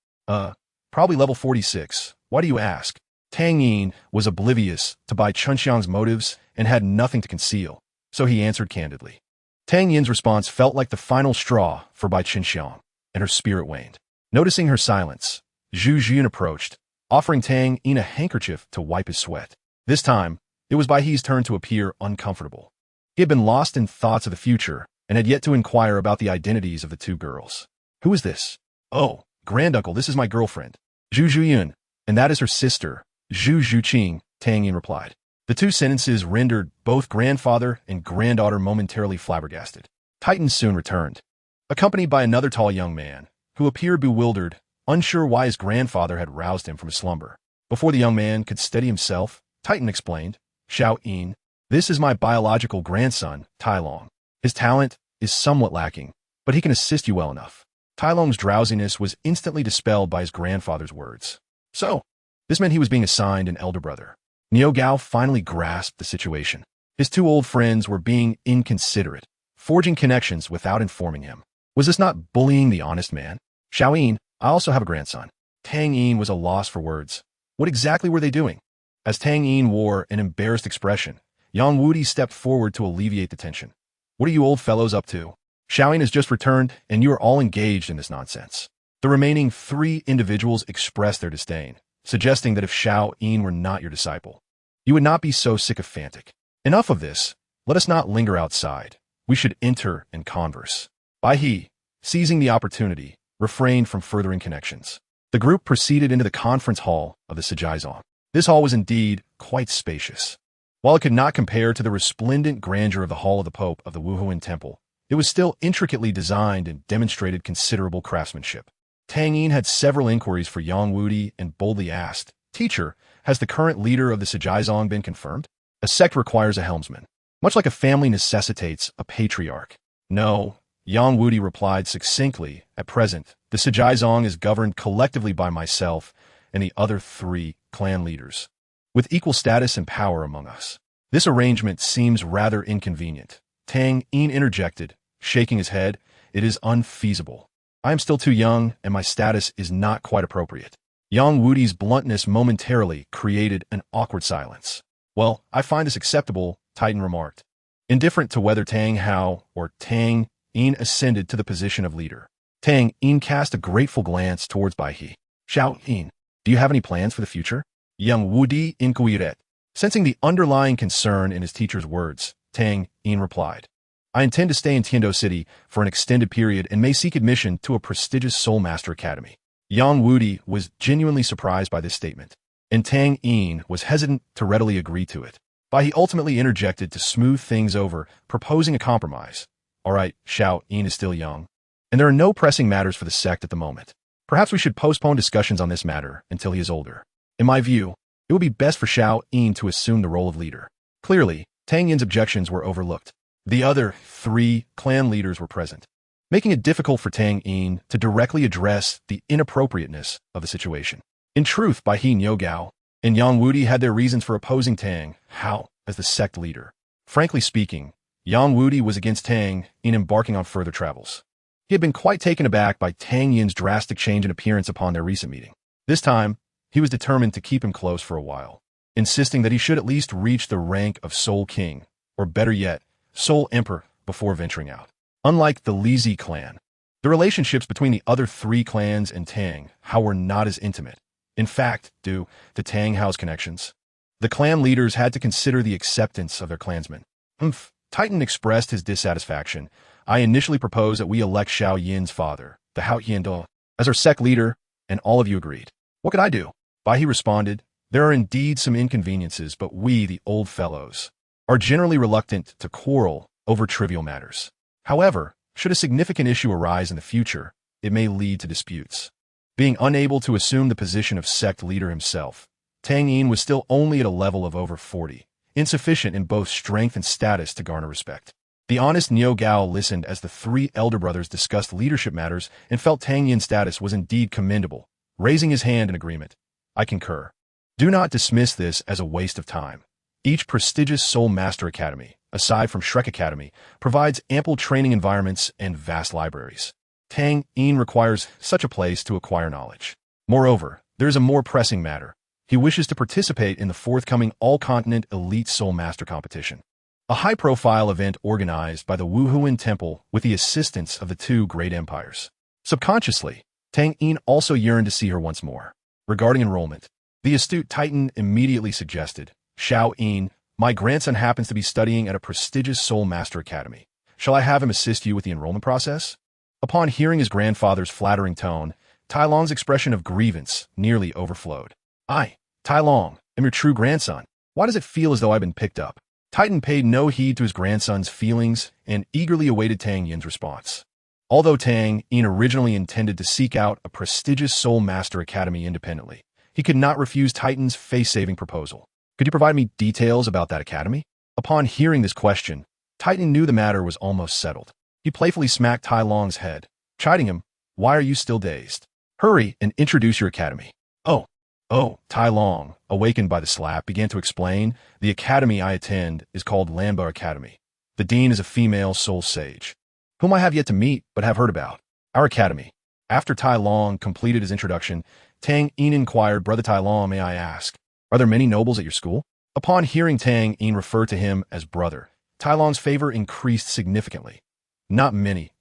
Probably level 46. Why do you ask?" Tang Yin was oblivious to Bai Qinxiang's motives and had nothing to conceal, so he answered candidly. Tang Yin's response felt like the final straw for Bai Qinxiang, and her spirit waned. Noticing her silence, Zhu Jun approached, offering Tang Yin a handkerchief to wipe his sweat. This time, it was Bai He's turn to appear uncomfortable. He had been lost in thoughts of the future and had yet to inquire about the identities of the two girls. "Who is this?" "Oh, granduncle, this is my girlfriend, Zhu Zhuyun, and that is her sister, Zhu Zhuqing," Tang Yin replied. The two sentences rendered both grandfather and granddaughter momentarily flabbergasted. Titan soon returned, accompanied by another tall young man, who appeared bewildered, unsure why his grandfather had roused him from his slumber. Before the young man could steady himself, Titan explained, "Xiaoyin, this is my biological grandson, Tai Long. His talent is somewhat lacking, but he can assist you well enough." Tai Long's drowsiness was instantly dispelled by his grandfather's words. So, this meant he was being assigned an elder brother. Niu Gao finally grasped the situation. His two old friends were being inconsiderate, forging connections without informing him. Was this not bullying the honest man? "Xiaoyin, I also have a grandson." Tang Yin was a loss for words. What exactly were they doing? As Tang Yin wore an embarrassed expression, Yang Wudi stepped forward to alleviate the tension. "What are you old fellows up to? Xiaoyin has just returned, and you are all engaged in this nonsense." The remaining three individuals expressed their disdain, suggesting that if Xiaoyin were not your disciple, you would not be so sycophantic. "Enough of this. Let us not linger outside. We should enter and converse." Bai He, seizing the opportunity, refrained from furthering connections. The group proceeded into the conference hall of the Shijiazong. This hall was indeed quite spacious. While it could not compare to the resplendent grandeur of the hall of the Pope of the Wuhuan Temple, it was still intricately designed and demonstrated considerable craftsmanship. Tang Yin had several inquiries for Yang Wudi and boldly asked, "Teacher, has the current leader of the Shijiazong been confirmed?" A sect requires a helmsman, much like a family necessitates a patriarch. "No," Yang Wudi replied succinctly. "At present, the Shijiazong is governed collectively by myself and the other three clan leaders, with equal status and power among us. This arrangement seems rather inconvenient." Tang Yin interjected, shaking his head. "It is unfeasible. I am still too young, and my status is not quite appropriate." Yang Wudi's bluntness momentarily created an awkward silence. "Well, I find this acceptable," Titan remarked, indifferent to whether Tang Hao or Tang Yin ascended to the position of leader. Tang Yin cast a grateful glance towards Bai He. "Xiaoyin, do you have any plans for the future?" Yang Wudi inquired. Sensing the underlying concern in his teacher's words, Tang Yin replied, "I intend to stay in Tiando City for an extended period and may seek admission to a prestigious Soul Master Academy." Yang Wudi was genuinely surprised by this statement, and Tang Yin was hesitant to readily agree to it. But he ultimately interjected to smooth things over, proposing a compromise. "All right, Xiao Yin is still young, and there are no pressing matters for the sect at the moment. Perhaps we should postpone discussions on this matter until he is older. In my view, it would be best for Xiao Yin to assume the role of leader." Clearly, Tang Yin's objections were overlooked. The other three clan leaders were present, making it difficult for Tang Yin to directly address the inappropriateness of the situation. In truth, Bai He, Niu Gao, and Yang Wudi had their reasons for opposing Tang Hao as the sect leader. Frankly speaking, Yang Wudi was against Tang in embarking on further travels. He had been quite taken aback by Tang Yin's drastic change in appearance upon their recent meeting. This time, he was determined to keep him close for a while, insisting that he should at least reach the rank of Seoul King, or better yet, Seoul Emperor, before venturing out. Unlike the Lizi clan, the relationships between the other three clans and Tang Hao were not as intimate. In fact, due to Tang Hao's connections, the clan leaders had to consider the acceptance of their clansmen. Titan expressed his dissatisfaction. I initially proposed that we elect Xiao Yin's father, the Hao Yindo, as our sect leader, and all of you agreed. What could I do? Bai He responded, there are indeed some inconveniences, but we, the old fellows, are generally reluctant to quarrel over trivial matters. However, should a significant issue arise in the future, it may lead to disputes. Being unable to assume the position of sect leader himself, Tang Yin was still only at a level of over 40, insufficient in both strength and status to garner respect. The honest Niu Gao listened as the three elder brothers discussed leadership matters and felt Tang Yin's status was indeed commendable, raising his hand in agreement. I concur. Do not dismiss this as a waste of time. Each prestigious Soul Master Academy, aside from Shrek Academy, provides ample training environments and vast libraries. Tang Yin requires such a place to acquire knowledge. Moreover, there is a more pressing matter. He wishes to participate in the forthcoming all-continent Elite Soul Master competition, a high-profile event organized by the Wuhuan Temple with the assistance of the two great empires. Subconsciously, Tang Yin also yearned to see her once more. Regarding enrollment, the astute Titan immediately suggested, Xiao Yin, my grandson happens to be studying at a prestigious Soul Master Academy. Shall I have him assist you with the enrollment process? Upon hearing his grandfather's flattering tone, Tai Long's expression of grievance nearly overflowed. I, Tai Long, am your true grandson. Why does it feel as though I've been picked up? Titan paid no heed to his grandson's feelings and eagerly awaited Tang Yin's response. Although Tang Yin originally intended to seek out a prestigious Soul Master Academy independently, he could not refuse Titan's face-saving proposal. Could you provide me details about that academy? Upon hearing this question, Titan knew the matter was almost settled. He playfully smacked Tai Long's head, chiding him, why are you still dazed? Hurry and introduce your academy. Oh, Tai Long, awakened by the slap, began to explain, the academy I attend is called Lamba Academy. The dean is a female soul sage, whom I have yet to meet but have heard about. Our academy. After Tai Long completed his introduction, Tang Yin inquired, Brother Tai Long, may I ask, are there many nobles at your school? Upon hearing Tang Yin refer to him as brother, Tai Long's favor increased significantly. Not many.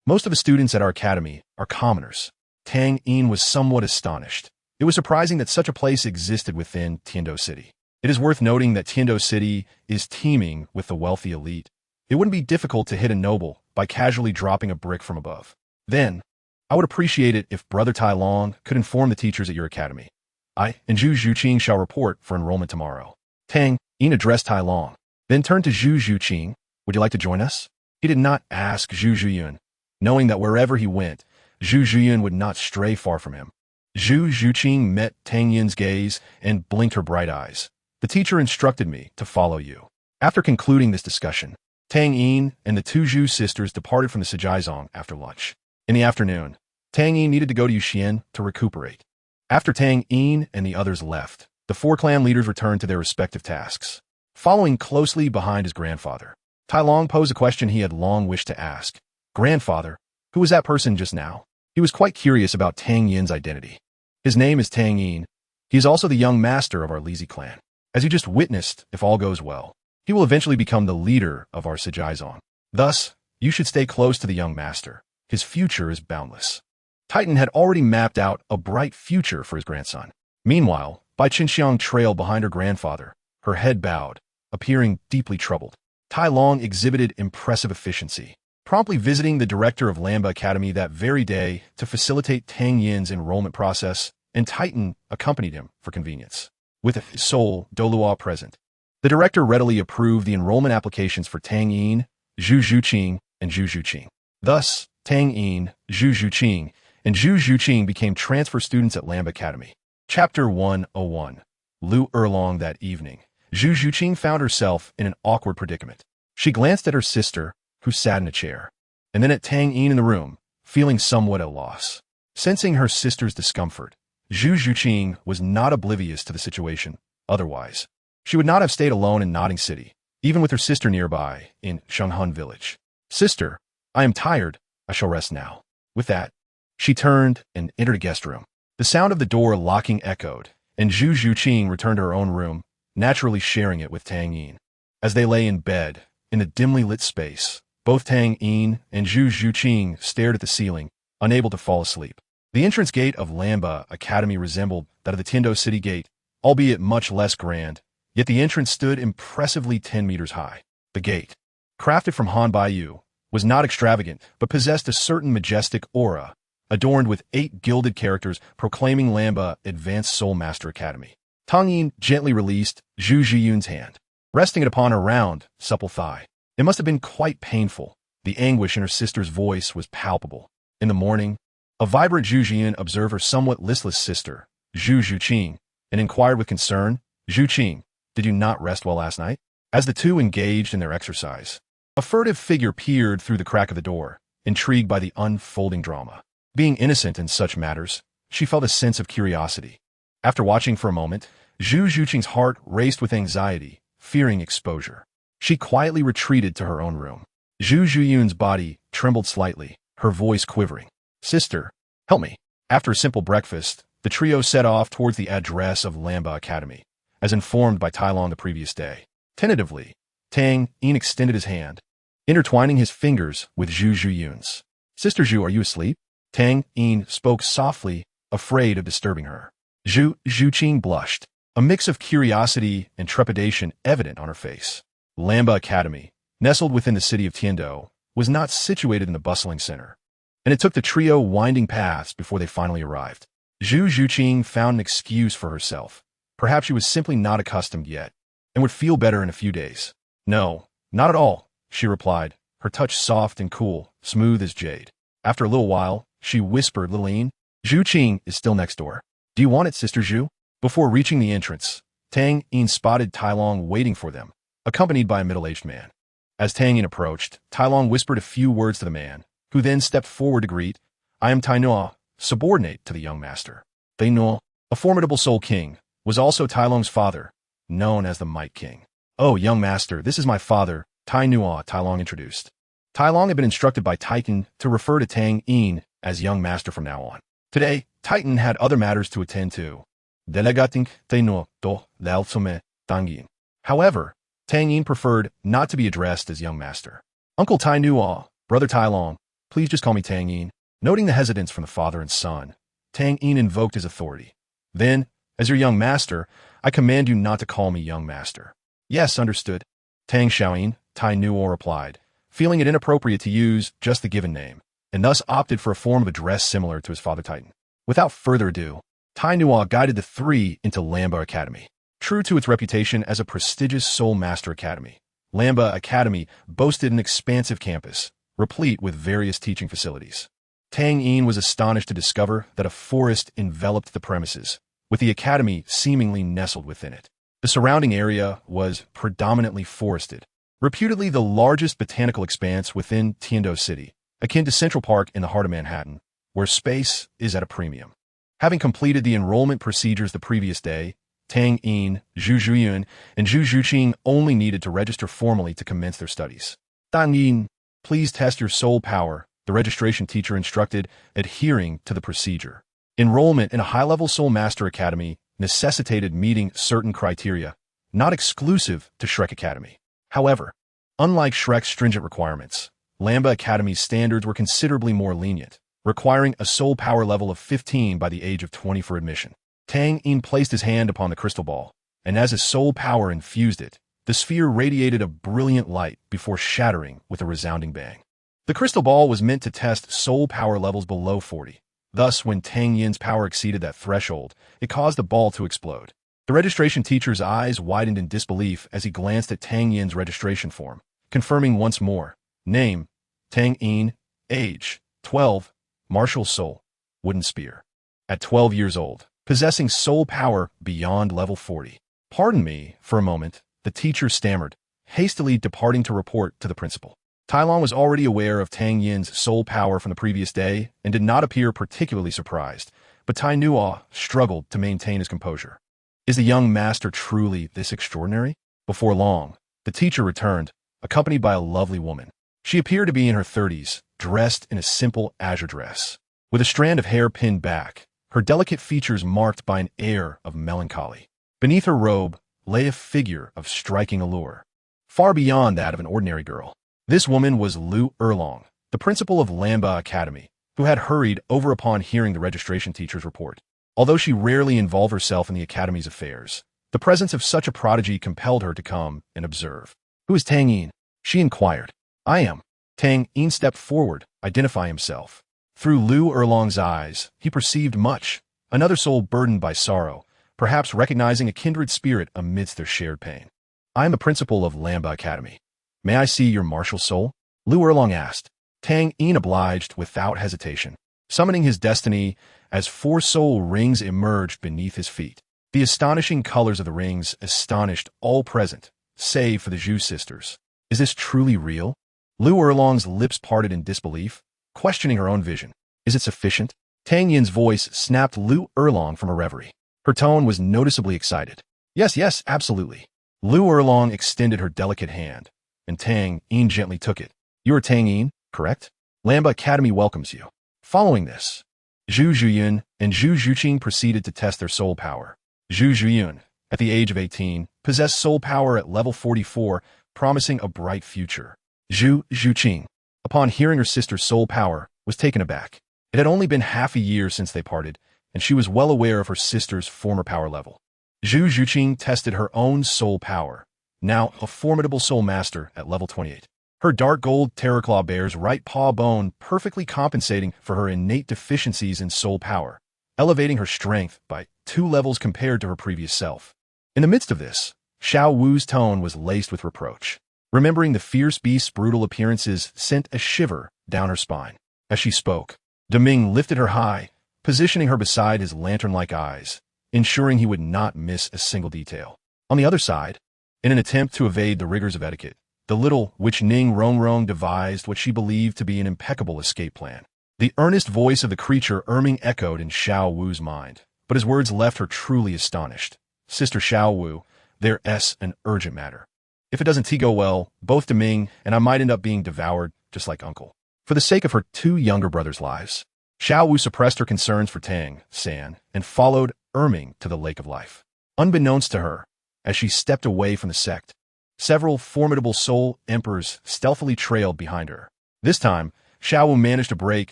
Most of the students at our academy are commoners. Tang Yin was somewhat astonished. It was surprising that such a place existed within Tiando City. It is worth noting that Tiando City is teeming with the wealthy elite. It wouldn't be difficult to hit a noble by casually dropping a brick from above. Then, I would appreciate it if Brother Tai Long could inform the teachers at your academy. I and Zhu Zhuqing shall report for enrollment tomorrow. Tang Yin addressed Tai Long, then turned to Zhu Zhuqing. Would you like to join us? He did not ask Zhu Zhuyun, knowing that wherever he went, Zhu Zhuyun would not stray far from him. Zhu Zhuqing met Tang Yin's gaze and blinked her bright eyes. The teacher instructed me to follow you. After concluding this discussion, Tang Yin and the two Zhu sisters departed from the Sijaizong after lunch. In the afternoon, Tang Yin needed to go to Yuxian to recuperate. After Tang Yin and the others left, the four clan leaders returned to their respective tasks. Following closely behind his grandfather, Tai Long posed a question he had long wished to ask. Grandfather, who was that person just now? He was quite curious about Tang Yin's identity. His name is Tang Yin. He is also the young master of our Lizi clan. As you just witnessed, if all goes well, he will eventually become the leader of our Sijaizong. Thus, you should stay close to the young master. His future is boundless. Titan had already mapped out a bright future for his grandson. Meanwhile, Bai Qinxiang trailed behind her grandfather, her head bowed, appearing deeply troubled. Tai Long exhibited impressive efficiency, promptly visiting the director of Lamba Academy that very day to facilitate Tang Yin's enrollment process, and Titan accompanied him for convenience. With his soul, Douluo present, the director readily approved the enrollment applications for Tang Yin, Zhu Zhuqing, and Zhu Zhuqing. Thus, Tang Yin, Zhu Zhuqing, and Zhu Zhuqing became transfer students at Lamba Academy. Chapter 101. Lu Erlong that evening, Zhu Zhuqing found herself in an awkward predicament. She glanced at her sister, who sat in a chair, and then at Tang Yin in the room, feeling somewhat at a loss. Sensing her sister's discomfort, Zhu Zhuqing was not oblivious to the situation. Otherwise, she would not have stayed alone in Nodding City, even with her sister nearby in Shenghan Village. Sister, I am tired. I shall rest now. With that, she turned and entered a guest room. The The sound of the door locking echoed, and Zhu Zhuqing returned to her own room, naturally sharing it with Tang Yin. As they lay in bed, in the dimly lit space, both Tang Yin and Zhu Zhuqing stared at the ceiling, unable to fall asleep. The entrance gate of Lamba Academy resembled that of the Tiando City Gate, albeit much less grand, yet the entrance stood impressively 10 meters high. The gate, crafted from Han Baiyu, was not extravagant, but possessed a certain majestic aura, adorned with 8 gilded characters proclaiming Lamba Advanced Soul Master Academy. Tang Yin gently released Zhu Zhiyun's hand, resting it upon her round, supple thigh. It must have been quite painful. The anguish in her sister's voice was palpable. In the morning, a vibrant Zhu Zhiyun observed her somewhat listless sister, Zhu Zhuqing, and inquired with concern, "Zhuqing, did you not rest well last night?" As the two engaged in their exercise, a furtive figure peered through the crack of the door, intrigued by the unfolding drama. Being innocent in such matters, she felt a sense of curiosity. After watching for a moment, Zhu Zhuqing's heart raced with anxiety, fearing exposure. She quietly retreated to her own room. Zhu Zhiyun's body trembled slightly, her voice quivering. "Sister, help me." After a simple breakfast, the trio set off towards the address of Lamba Academy, as informed by Tai Long the previous day. Tentatively, Tang Yin extended his hand, intertwining his fingers with Zhu Zhiyun's. "Sister Zhu, are you asleep?" Tang Yin spoke softly, afraid of disturbing her. Zhu Zhuqing blushed, a mix of curiosity and trepidation evident on her face. Lamba Academy, nestled within the city of Tiando, was not situated in the bustling center, and it took the trio winding paths before they finally arrived. Zhu Zhuqing found an excuse for herself. Perhaps she was simply not accustomed yet, and would feel better in a few days. "No, not at all," she replied, her touch soft and cool, smooth as jade. After a little while, she whispered, "Little Yin, Zhuqing is still next door. Do you want it, Sister Zhu?" Before reaching the entrance, Tang Yin spotted Tai Long waiting for them, accompanied by a middle-aged man. As Tang Yin approached, Tai Long whispered a few words to the man, who then stepped forward to greet, "I am Tai Nuo, subordinate to the young master." Tai Nuo, a formidable soul king, was also Tai Long's father, known as the Might King. "Oh, young master, this is my father, Tai Nuo," Tai Long introduced. Tai Long had been instructed by Titan to refer to Tang Yin as young master from now on. Today, Titan had other matters to attend to. Delegating Tai Nuo to Laosume Tang Yin. However, Tang Yin preferred not to be addressed as young master. "Uncle Tai Nuo, brother Tai Long, please just call me Tang Yin." Noting the hesitance from the father and son, Tang Yin invoked his authority. "Then, as your young master, I command you not to call me young master." "Yes, understood." Tang Xiaoyin, Tai Nuo replied, feeling it inappropriate to use just the given name, and thus opted for a form of address similar to his father Titan. Without further ado, Tai Nuo guided the three into Lamba Academy. True to its reputation as a prestigious Soul Master Academy, Lamba Academy boasted an expansive campus, replete with various teaching facilities. Tang Yin was astonished to discover that a forest enveloped the premises, with the academy seemingly nestled within it. The surrounding area was predominantly forested, reputedly the largest botanical expanse within Tiando City, akin to Central Park in the heart of Manhattan, where space is at a premium. Having completed the enrollment procedures the previous day, Tang Yin, Zhu Zhiyun, and Zhu Zhuqing only needed to register formally to commence their studies. "Tang Yin, please test your soul power," the registration teacher instructed, adhering to the procedure. Enrollment in a high-level Soul Master Academy necessitated meeting certain criteria, not exclusive to Shrek Academy. However, unlike Shrek's stringent requirements, Lamba Academy's standards were considerably more lenient, requiring a soul power level of 15 by the age of 20 for admission. Tang Yin placed his hand upon the crystal ball, and as his soul power infused it, the sphere radiated a brilliant light before shattering with a resounding bang. The crystal ball was meant to test soul power levels below 40. Thus, when Tang Yin's power exceeded that threshold, it caused the ball to explode. The registration teacher's eyes widened in disbelief as he glanced at Tang Yin's registration form, confirming once more. Name, Tang Yin. Age, 12. Martial soul, wooden spear. At 12 years old, possessing soul power beyond level 40. "Pardon me for a moment," the teacher stammered, hastily departing to report to the principal. Tai Long was already aware of Tang Yin's soul power from the previous day and did not appear particularly surprised, but Tai Nuo struggled to maintain his composure. Is the young master truly this extraordinary? Before long, the teacher returned, accompanied by a lovely woman. She appeared to be in her 30s, dressed in a simple azure dress. With a strand of hair pinned back, her delicate features marked by an air of melancholy. Beneath her robe lay a figure of striking allure, far beyond that of an ordinary girl. This woman was Lu Erlong, the principal of Lamba Academy, who had hurried over upon hearing the registration teacher's report. Although she rarely involved herself in the academy's affairs, the presence of such a prodigy compelled her to come and observe. "Who is Tang Yin?" she inquired. "I am." Tang Yin stepped forward, identifying himself. Through Lu Erlong's eyes, he perceived much, another soul burdened by sorrow, perhaps recognizing a kindred spirit amidst their shared pain. "I am the principal of Lamba Academy. May I see your martial soul?" Lu Erlong asked. Tang Yin obliged without hesitation, summoning his destiny as 4 soul rings emerged beneath his feet. The astonishing colors of the rings astonished all present, save for the Zhu sisters. "Is this truly real?" Lu Erlong's lips parted in disbelief, questioning her own vision. "Is it sufficient?" Tang Yin's voice snapped Lu Erlong from a reverie. Her tone was noticeably excited. Yes, absolutely." Lu Erlong extended her delicate hand, and Tang Yin gently took it. "You are Tang Yin, correct? Lamba Academy welcomes you." Following this, Zhu Zhuyun and Zhu Zhuqing proceeded to test their soul power. Zhu Zhuyun, at the age of 18, possessed soul power at level 44, promising a bright future. Zhu Zhuqing, upon hearing her sister's soul power, was taken aback. It had only been half a year since they parted, and she was well aware of her sister's former power level. Zhu Zhuqing tested her own soul power, now a formidable soul master at level 28. Her dark gold terror claw bears right paw bone perfectly compensating for her innate deficiencies in soul power, elevating her strength by 2 levels compared to her previous self. In the midst of this, Xiao Wu's tone was laced with reproach. Remembering the fierce beast's brutal appearances sent a shiver down her spine. As she spoke, Deming lifted her high, positioning her beside his lantern-like eyes, ensuring he would not miss a single detail. On the other side, in an attempt to evade the rigors of etiquette, the little witch Ning Rongrong devised what she believed to be an impeccable escape plan. The earnest voice of the creature Erming echoed in Xiao Wu's mind, but his words left her truly astonished. "Sister Xiao Wu, there's an urgent matter. If it doesn't go well, both Deming and I might end up being devoured, just like Uncle." For the sake of her 2 younger brothers' lives, Xiao Wu suppressed her concerns for Tang San and followed Erming to the Lake of Life. Unbeknownst to her, as she stepped away from the sect, several formidable soul emperors stealthily trailed behind her. This time, Xiao Wu managed to break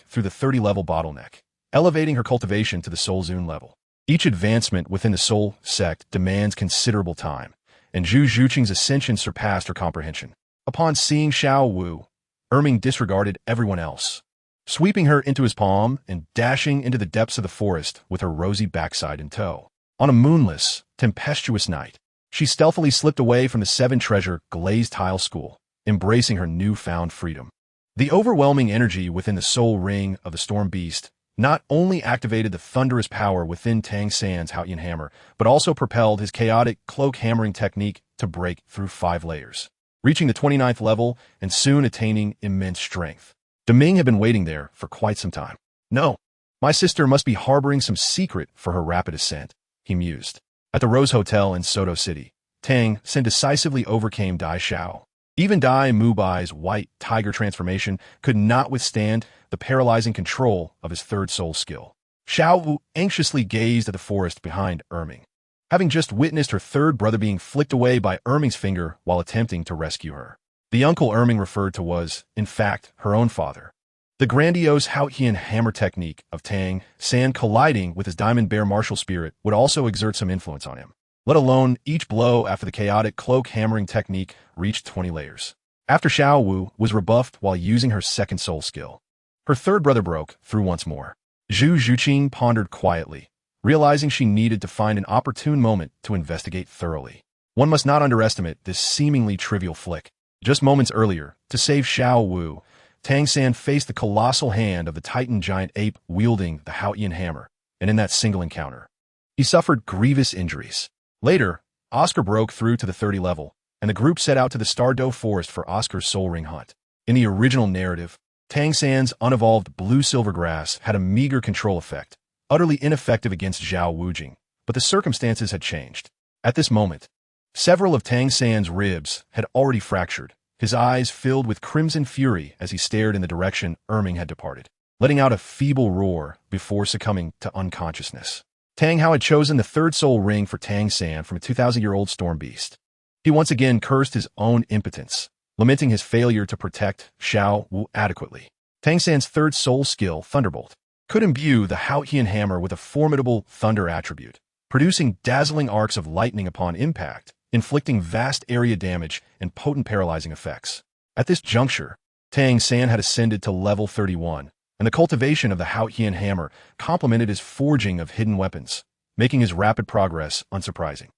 through the 30-level bottleneck, elevating her cultivation to the Soul Zune level. Each advancement within the Soul sect demands considerable time, and Zhu Zhuqing's ascension surpassed her comprehension. Upon seeing Xiao Wu, Erming disregarded everyone else, sweeping her into his palm and dashing into the depths of the forest with her rosy backside in tow. On a moonless, tempestuous night, she stealthily slipped away from the 7-treasure glazed tile school, embracing her newfound freedom. The overwhelming energy within the soul ring of the storm beast not only activated the thunderous power within Tang San's Haotian hammer, but also propelled his chaotic cloak hammering technique to break through 5 layers, reaching the 29th level and soon attaining immense strength. Deming had been waiting there for quite some time. "No, my sister must be harboring some secret for her rapid ascent," he mused. At the Rose Hotel in Soto City, Tang San decisively overcame Dai Xiao. Even Dai Mubai's white tiger transformation could not withstand the paralyzing control of his 3rd soul skill. Xiao Wu anxiously gazed at the forest behind Erming, having just witnessed her 3rd brother being flicked away by Erming's finger while attempting to rescue her. The uncle Erming referred to was, in fact, her own father. The grandiose Haotian hammer technique of Tang San colliding with his diamond bear martial spirit would also exert some influence on him, let alone each blow after the chaotic cloak hammering technique reached 20 layers. After Xiao Wu was rebuffed while using her 2nd soul skill, her 3rd brother broke through once more. Zhu Zhuqing pondered quietly, realizing she needed to find an opportune moment to investigate thoroughly. One must not underestimate this seemingly trivial flick. Just moments earlier, to save Xiao Wu, Tang San faced the colossal hand of the Titan giant ape wielding the Haotian hammer, and in that single encounter, he suffered grievous injuries. Later, Oscar broke through to the 30 level, and the group set out to the Stardow Forest for Oscar's soul ring hunt. In the original narrative, Tang San's unevolved blue-silver grass had a meager control effect, utterly ineffective against Zhao Wujing, but the circumstances had changed. At this moment, several of Tang San's ribs had already fractured, his eyes filled with crimson fury as he stared in the direction Erming had departed. letting out a feeble roar before succumbing to unconsciousness. Tang Hao had chosen the third soul ring for Tang San from a 2,000-year-old storm beast. He once again cursed his own impotence, lamenting his failure to protect Xiao Wu adequately. Tang San's third soul skill, Thunderbolt, could imbue the Haotian hammer with a formidable thunder attribute, producing dazzling arcs of lightning upon impact, inflicting vast area damage and potent paralyzing effects. At this juncture, Tang San had ascended to level 31, and the cultivation of the Haotian hammer complemented his forging of hidden weapons, making his rapid progress unsurprising.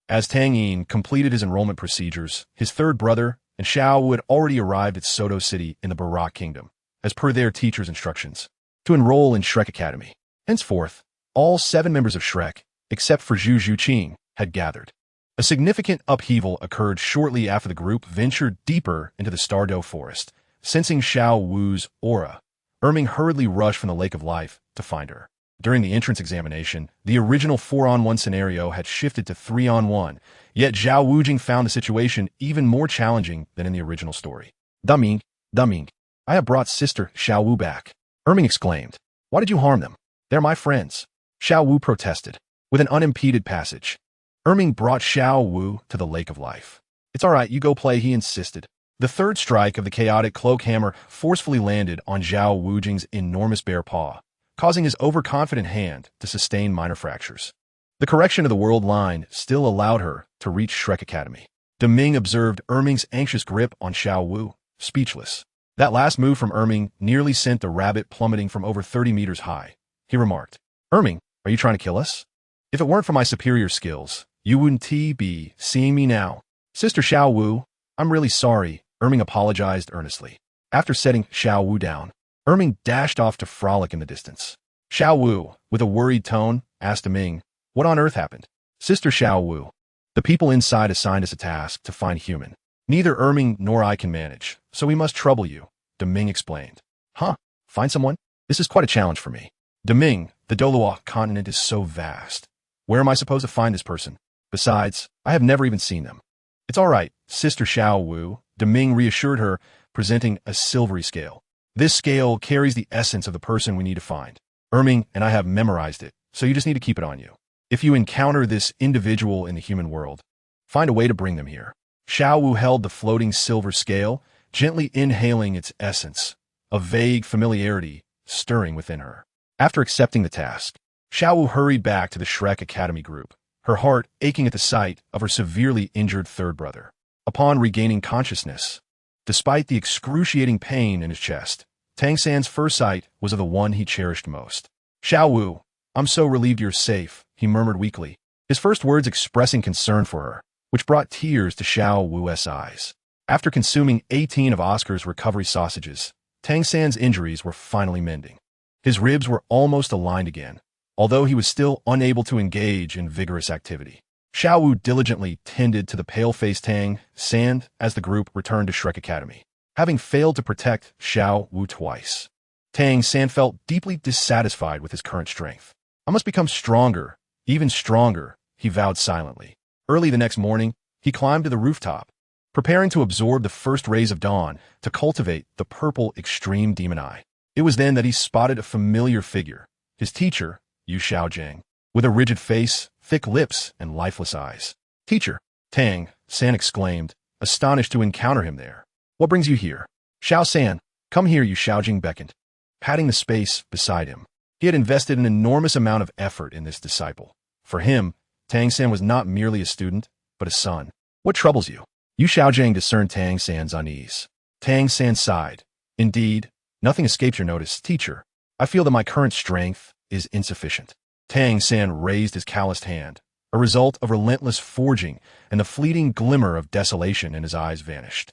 As Tang Yin completed his enrollment procedures, his third brother and Xiao Wu had already arrived at Soto City in the Barak Kingdom, as per their teacher's instructions, to enroll in Shrek Academy. Henceforth, all 7 members of Shrek, except for Zhu Zhuqing, had gathered. A significant upheaval occurred shortly after the group ventured deeper into the Stardow Forest. Sensing Xiao Wu's aura, Erming hurriedly rushed from the Lake of Life to find her. During the entrance examination, the original 4-on-1 scenario had shifted to 3-on-1, yet Zhao Wujing found the situation even more challenging than in the original story. Duming, I have brought Sister Xiao Wu back, Erming exclaimed. Why did you harm them? They're my friends. Xiao Wu protested. With an unimpeded passage, Erming brought Xiao Wu to the Lake of Life. It's all right, you go play, he insisted. The third strike of the chaotic cloak hammer forcefully landed on Zhao Wujing's enormous bare paw, causing his overconfident hand to sustain minor fractures. The correction of the world line still allowed her to reach Shrek Academy. Deming observed Erming's anxious grip on Xiao Wu, speechless. That last move from Erming nearly sent the rabbit plummeting from over 30 meters high. He remarked, Erming, are you trying to kill us? If it weren't for my superior skills, you wouldn't be seeing me now. Sister Xiao Wu, I'm really sorry, Erming apologized earnestly. After setting Xiao Wu down, Erming dashed off to frolic in the distance. Xiao Wu, with a worried tone, asked Deming, what on earth happened? Sister Xiao Wu, the people inside assigned us a task to find human. Neither Erming nor I can manage, so we must trouble you, Deming explained. Huh? Find someone? This is quite a challenge for me. Deming, the Douluo continent is so vast. Where am I supposed to find this person? Besides, I have never even seen them. It's all right, Sister Xiao Wu, Deming reassured her, presenting a silvery scale. This scale carries the essence of the person we need to find. Erming and I have memorized it, so you just need to keep it on you. If you encounter this individual in the human world, find a way to bring them here. Xiao Wu held the floating silver scale, gently inhaling its essence, a vague familiarity stirring within her. After accepting the task, Xiao Wu hurried back to the Shrek Academy group, her heart aching at the sight of her severely injured third brother. Upon regaining consciousness, despite the excruciating pain in his chest, Tang San's first sight was of the one he cherished most. Xiao Wu, I'm so relieved you're safe, he murmured weakly, his first words expressing concern for her, which brought tears to Xiao Wu's eyes. After consuming 18 of Oscar's recovery sausages, Tang San's injuries were finally mending. His ribs were almost aligned again, although he was still unable to engage in vigorous activity. Xiao Wu diligently tended to the pale-faced Tang San as the group returned to Shrek Academy, having failed to protect Xiao Wu twice. Tang San felt deeply dissatisfied with his current strength. I must become stronger, even stronger, he vowed silently. Early the next morning, he climbed to the rooftop, preparing to absorb the first rays of dawn to cultivate the purple extreme demon eye. It was then that he spotted a familiar figure, his teacher, Yu Xiaojing, with a rigid face, thick lips, and lifeless eyes. Teacher, Tang San exclaimed, astonished to encounter him there. What brings you here? Xiao San, come here, Yu Xiaojing beckoned, patting the space beside him. He had invested an enormous amount of effort in this disciple. For him, Tang San was not merely a student, but a son. What troubles you? Yu Xiaojing discerned Tang San's unease. Tang San sighed. Indeed, nothing escapes your notice, teacher. I feel that my current strength is insufficient. Tang San raised his calloused hand, a result of relentless forging, and the fleeting glimmer of desolation in his eyes vanished.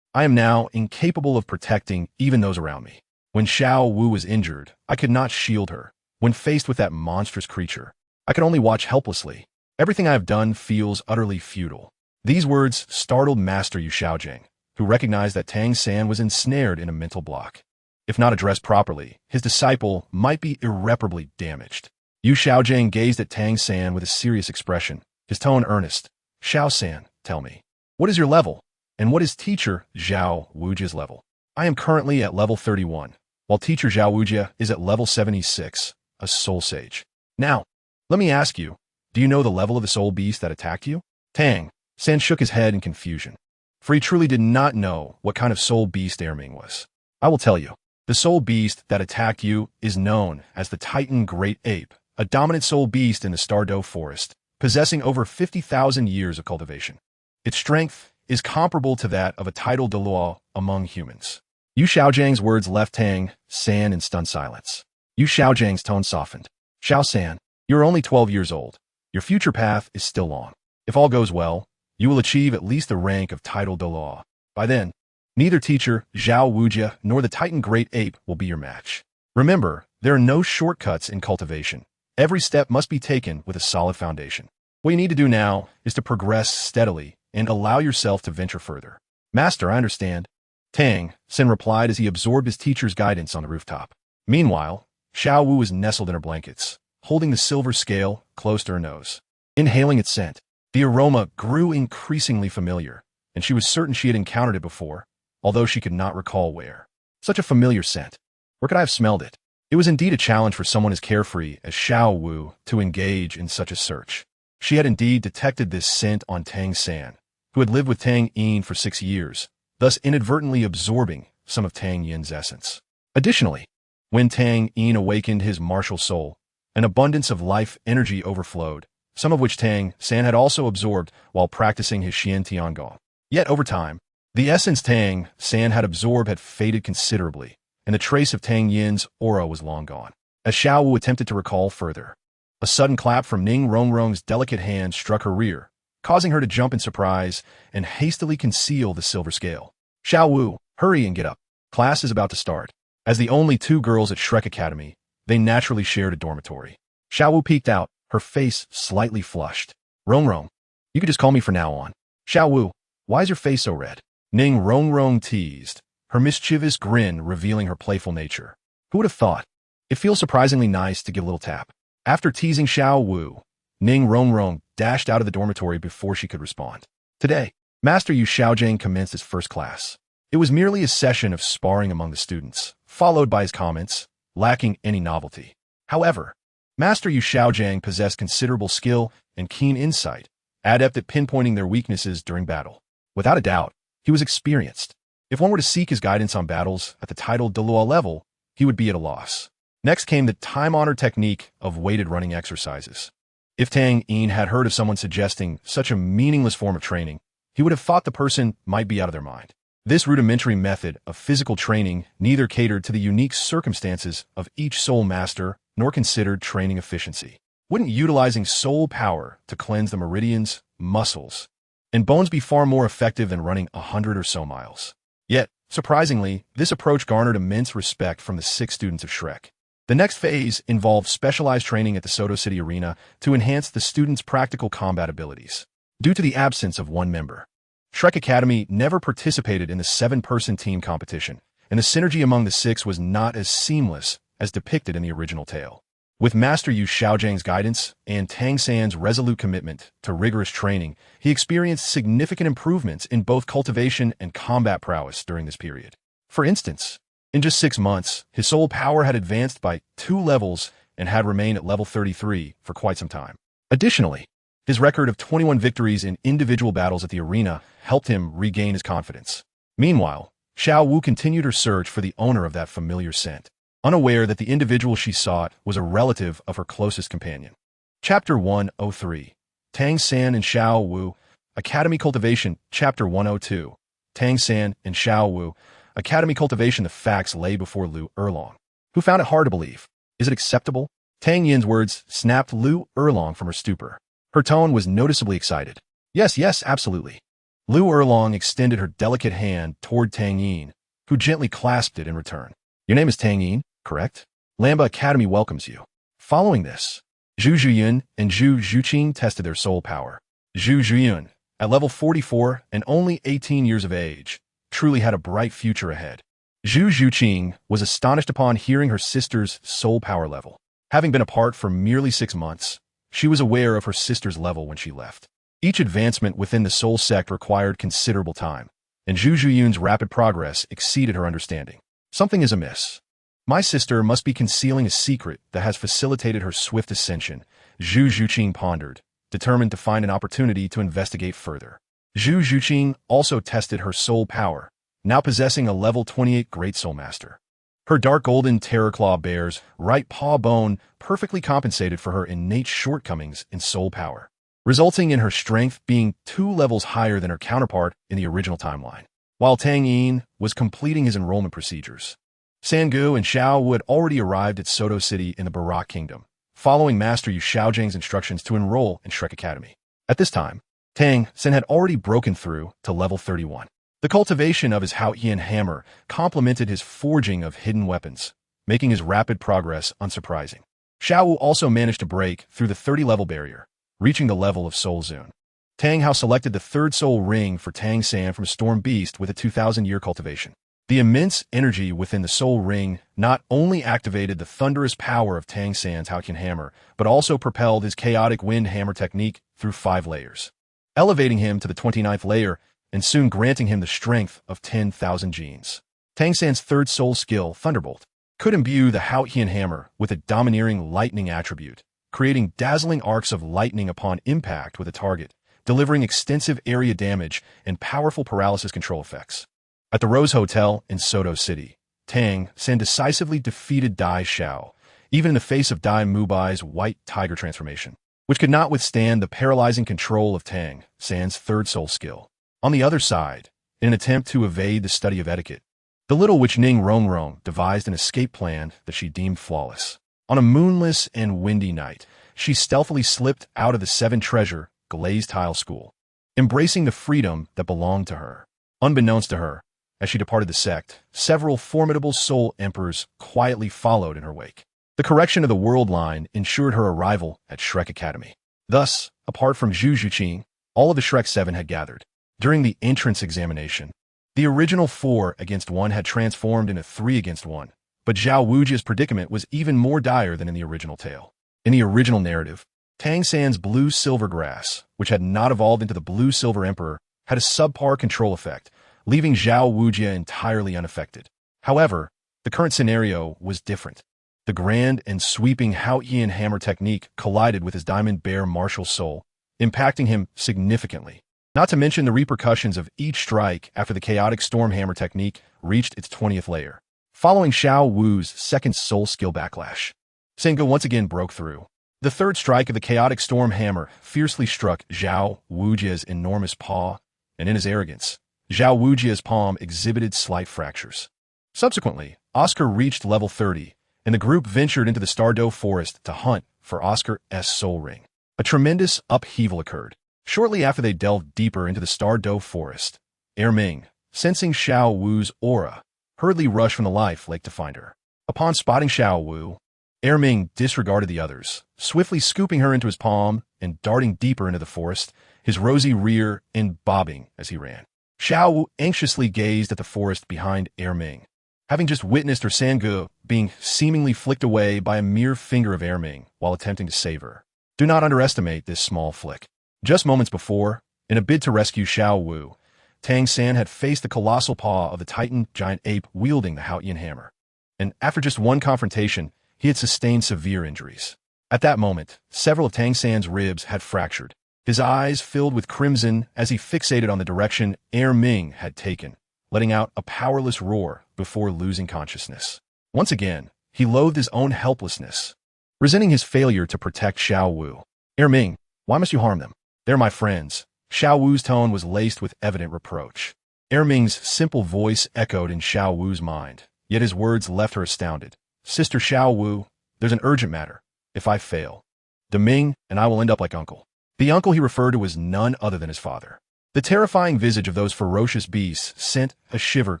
I am now incapable of protecting even those around me. When Xiao Wu was injured, I could not shield her. When faced with that monstrous creature, I could only watch helplessly. Everything I have done feels utterly futile. These words startled Master Yu Xiaojing, who recognized that Tang San was ensnared in a mental block. If not addressed properly, his disciple might be irreparably damaged. Yu Xiaojing gazed at Tang San with a serious expression, his tone earnest. Xiao San, tell me, what is your level? And what is teacher Zhao Wuji's level? I am currently at level 31, while teacher Zhao Wujia is at level 76, a soul sage. Now, let me ask you, do you know the level of the soul beast that attacked you? Tang San shook his head in confusion, for he truly did not know what kind of soul beast Erming was. I will tell you, the soul beast that attacked you is known as the Titan Great Ape, a dominant soul beast in the Stardow Forest, possessing over 50,000 years of cultivation. Its strength is comparable to that of a tidal Douluo among humans. Yu Xiaojiang's words left Tang San in stunned silence. Yu Xiaojiang's tone softened. Xiao San, you are only 12 years old. Your future path is still long. If all goes well, you will achieve at least the rank of tidal Douluo. By then, neither teacher Zhao Wujia nor the Titan Great Ape will be your match. Remember, there are no shortcuts in cultivation. Every step must be taken with a solid foundation. What you need to do now is to progress steadily and allow yourself to venture further. Master, I understand. Tang San replied as he absorbed his teacher's guidance on the rooftop. Meanwhile, Xiao Wu was nestled in her blankets, holding the silver scale close to her nose. Inhaling its scent, the aroma grew increasingly familiar, and she was certain she had encountered it before, although she could not recall where. Such a familiar scent. Where could I have smelled it? It was indeed a challenge for someone as carefree as Xiao Wu to engage in such a search. She had indeed detected this scent on Tang San, who had lived with Tang Yin for 6 years, thus inadvertently absorbing some of Tang Yin's essence. Additionally, when Tang Yin awakened his martial soul, an abundance of life energy overflowed, some of which Tang San had also absorbed while practicing his Xian Tiangong. Yet over time, the essence Tang San had absorbed had faded considerably, and the trace of Tang Yin's aura was long gone. As Xiao Wu attempted to recall further, a sudden clap from Ning Rongrong's delicate hand struck her rear, causing her to jump in surprise and hastily conceal the silver scale. Xiao Wu, hurry and get up. Class is about to start. As the only 2 girls at Shrek Academy, they naturally shared a dormitory. Xiao Wu peeked out, her face slightly flushed. Rongrong, you could just call me from now on. Xiao Wu, why is your face so red? Ning Rongrong teased, her mischievous grin revealing her playful nature. Who would have thought? It feels surprisingly nice to give a little tap. After teasing Xiao Wu, Ning Rongrong dashed out of the dormitory before she could respond. Today, Master Yu Xiaojiang commenced his first class. It was merely a session of sparring among the students, followed by his comments, lacking any novelty. However, Master Yu Xiaojiang possessed considerable skill and keen insight, adept at pinpointing their weaknesses during battle. Without a doubt, he was experienced. If one were to seek his guidance on battles at the tidal Douluo level, he would be at a loss. Next came the time-honored technique of weighted running exercises. If Tang Yin had heard of someone suggesting such a meaningless form of training, he would have thought the person might be out of their mind. This rudimentary method of physical training neither catered to the unique circumstances of each soul master nor considered training efficiency. Wouldn't utilizing soul power to cleanse the meridians, muscles, and bones be far more effective than running 100 or so miles? Yet, surprisingly, this approach garnered immense respect from the 6 students of Shrek. The next phase involved specialized training at the Soto City Arena to enhance the students' practical combat abilities. Due to the absence of one member, Shrek Academy never participated in the 7-person team competition, and the synergy among the 6 was not as seamless as depicted in the original tale. With Master Yu Xiaojiang's guidance and Tang San's resolute commitment to rigorous training, he experienced significant improvements in both cultivation and combat prowess during this period. For instance, in just 6 months, his soul power had advanced by 2 levels and had remained at level 33 for quite some time. Additionally, his record of 21 victories in individual battles at the arena helped him regain his confidence. Meanwhile, Xiao Wu continued her search for the owner of that familiar scent, unaware that the individual she sought was a relative of her closest companion. Chapter 103. Tang San and Xiao Wu, Academy Cultivation. Chapter 102. Tang San and Xiao Wu, Academy Cultivation. The facts lay before Lu Erlong, who found it hard to believe. Is it acceptable? Tang Yin's words snapped Lu Erlong from her stupor. Her tone was noticeably excited. Yes, absolutely. Lu Erlong extended her delicate hand toward Tang Yin, who gently clasped it in return. Your name is Tang Yin, correct? Lamba Academy welcomes you. Following this, Zhu Zhuyun and Zhu Zhuqing tested their soul power. Zhu Zhuyun, at level 44 and only 18 years of age, truly had a bright future ahead. Zhu Zhuqing was astonished upon hearing her sister's soul power level. Having been apart for merely 6 months, she was aware of her sister's level when she left. Each advancement within the soul sect required considerable time, and Zhu Zhuyun's rapid progress exceeded her understanding. Something is amiss. My sister must be concealing a secret that has facilitated her swift ascension, Zhu Zhuqing pondered, determined to find an opportunity to investigate further. Zhu Zhuqing also tested her soul power, now possessing a level 28 Great Soul Master. Her dark golden terror claw bear's right paw bone perfectly compensated for her innate shortcomings in soul power, resulting in her strength being 2 levels higher than her counterpart in the original timeline. While Tang Yin was completing his enrollment procedures, Sangu and Xiao Wu had already arrived at Soto City in the Barak Kingdom, following Master Yu Xiaojing's instructions to enroll in Shrek Academy. At this time, Tang Sen had already broken through to level 31. The cultivation of his Haotian hammer complemented his forging of hidden weapons, making his rapid progress unsurprising. Xiao Wu also managed to break through the 30-level barrier, reaching the level of Soul Zone. Tang Hao selected the 3rd soul ring for Tang San from Storm Beast with a 2,000-year cultivation. The immense energy within the soul ring not only activated the thunderous power of Tang San's Haotian hammer, but also propelled his chaotic wind hammer technique through 5 layers, elevating him to the 29th layer and soon granting him the strength of 10,000 genes. Tang San's 3rd soul skill, Thunderbolt, could imbue the Haotian hammer with a domineering lightning attribute, creating dazzling arcs of lightning upon impact with a target, delivering extensive area damage and powerful paralysis control effects. At the Rose Hotel in Soto City, Tang San decisively defeated Dai Xiao, even in the face of Dai Mubai's white tiger transformation, which could not withstand the paralyzing control of Tang San's 3rd soul skill. On the other side, in an attempt to evade the study of etiquette, the little witch Ning Rongrong devised an escape plan that she deemed flawless. On a moonless and windy night, she stealthily slipped out of the 7-treasure glazed tile school, embracing the freedom that belonged to her. Unbeknownst to her, as she departed the sect, several formidable soul emperors quietly followed in her wake. The correction of the world line ensured her arrival at Shrek Academy. Thus, apart from Zhu Zhuqing, all of the Shrek 7 had gathered. During the entrance examination, the original 4 against 1 had transformed into 3 against 1, but Zhao Wujia's predicament was even more dire than in the original tale. In the original narrative, Tang San's blue-silver grass, which had not evolved into the blue-silver emperor, had a subpar control effect, leaving Zhao Wujia entirely unaffected. However, the current scenario was different. The grand and sweeping Haotian hammer technique collided with his diamond bear martial soul, impacting him significantly. Not to mention the repercussions of each strike after the chaotic storm hammer technique reached its 20th layer. Following Xiao Wu's 2nd soul skill backlash, Sengo once again broke through. The 3rd strike of the chaotic storm hammer fiercely struck Zhao Wujia's enormous paw, and in his arrogance, Zhao Wujia's palm exhibited slight fractures. Subsequently, Oscar reached level 30, and the group ventured into the Stardow Forest to hunt for Oscar's soul ring. A tremendous upheaval occurred. Shortly after they delved deeper into the Stardow Forest, Ming, sensing Xiao Wu's aura, hurriedly rushed from the life lake to find her. Upon spotting Xiao Wu, Ming disregarded the others, swiftly scooping her into his palm and darting deeper into the forest, his rosy rear bobbing as he ran. Xiao Wu anxiously gazed at the forest behind Ming, having just witnessed her Sangu being seemingly flicked away by a mere finger of Ming while attempting to save her. Do not underestimate this small flick. Just moments before, in a bid to rescue Xiao Wu, Tang San had faced the colossal paw of the Titan giant ape wielding the Haotian hammer, and after just one confrontation, he had sustained severe injuries. At that moment, several of Tang San's ribs had fractured. His eyes filled with crimson as he fixated on the direction Ming had taken, letting out a powerless roar before losing consciousness. Once again, he loathed his own helplessness, resenting his failure to protect Xiao Wu. Ming, why must you harm them? They're my friends. Xiao Wu's tone was laced with evident reproach. Ming's simple voice echoed in Xiao Wu's mind, yet his words left her astounded. Sister Xiao Wu, there's an urgent matter. If I fail, Deming and I will end up like uncle. The uncle he referred to was none other than his father. The terrifying visage of those ferocious beasts sent a shiver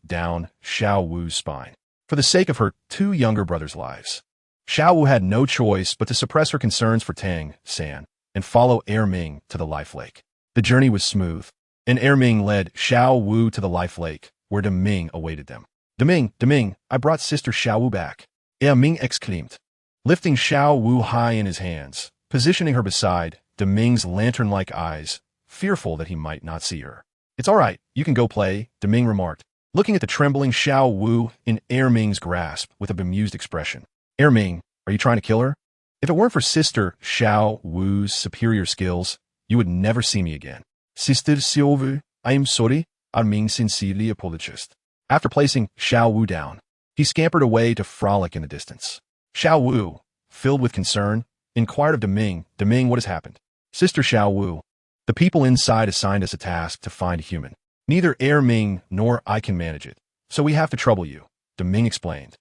down Xiao Wu's spine. For the sake of her 2 younger brothers' lives, Xiao Wu had no choice but to suppress her concerns for Tang San and follow Ming to the life lake. The journey was smooth, and Ming led Xiao Wu to the life lake, where Deming awaited them. Deming, I brought Sister Xiao Wu back. Ming exclaimed, lifting Xiao Wu high in his hands, positioning her beside Deming's lantern-like eyes, fearful that he might not see her. It's all right, you can go play, Deming remarked, looking at the trembling Xiao Wu in Ming's grasp with a bemused expression. Ming, are you trying to kill her? If it weren't for Sister Xiao Wu's superior skills, you would never see me again. Sister Xiao Wu, I am sorry, Ming sincerely apologized. After placing Xiao Wu down, he scampered away to frolic in the distance. Xiao Wu, filled with concern, inquired of Deming, what has happened? Sister Xiao Wu, the people inside assigned us a task to find a human. Neither Ming nor I can manage it, so we have to trouble you, Deming explained.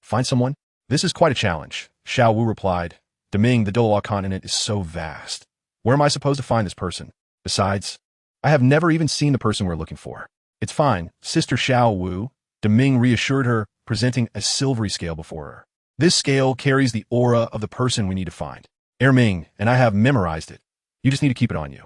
Find someone? This is quite a challenge, Xiao Wu replied. Deming, the Douluo continent is so vast. Where am I supposed to find this person? Besides, I have never even seen the person we're looking for. It's fine, Sister Xiao Wu, Deming reassured her, presenting a silvery scale before her. This scale carries the aura of the person we need to find. Ming, and I have memorized it. You just need to keep it on you.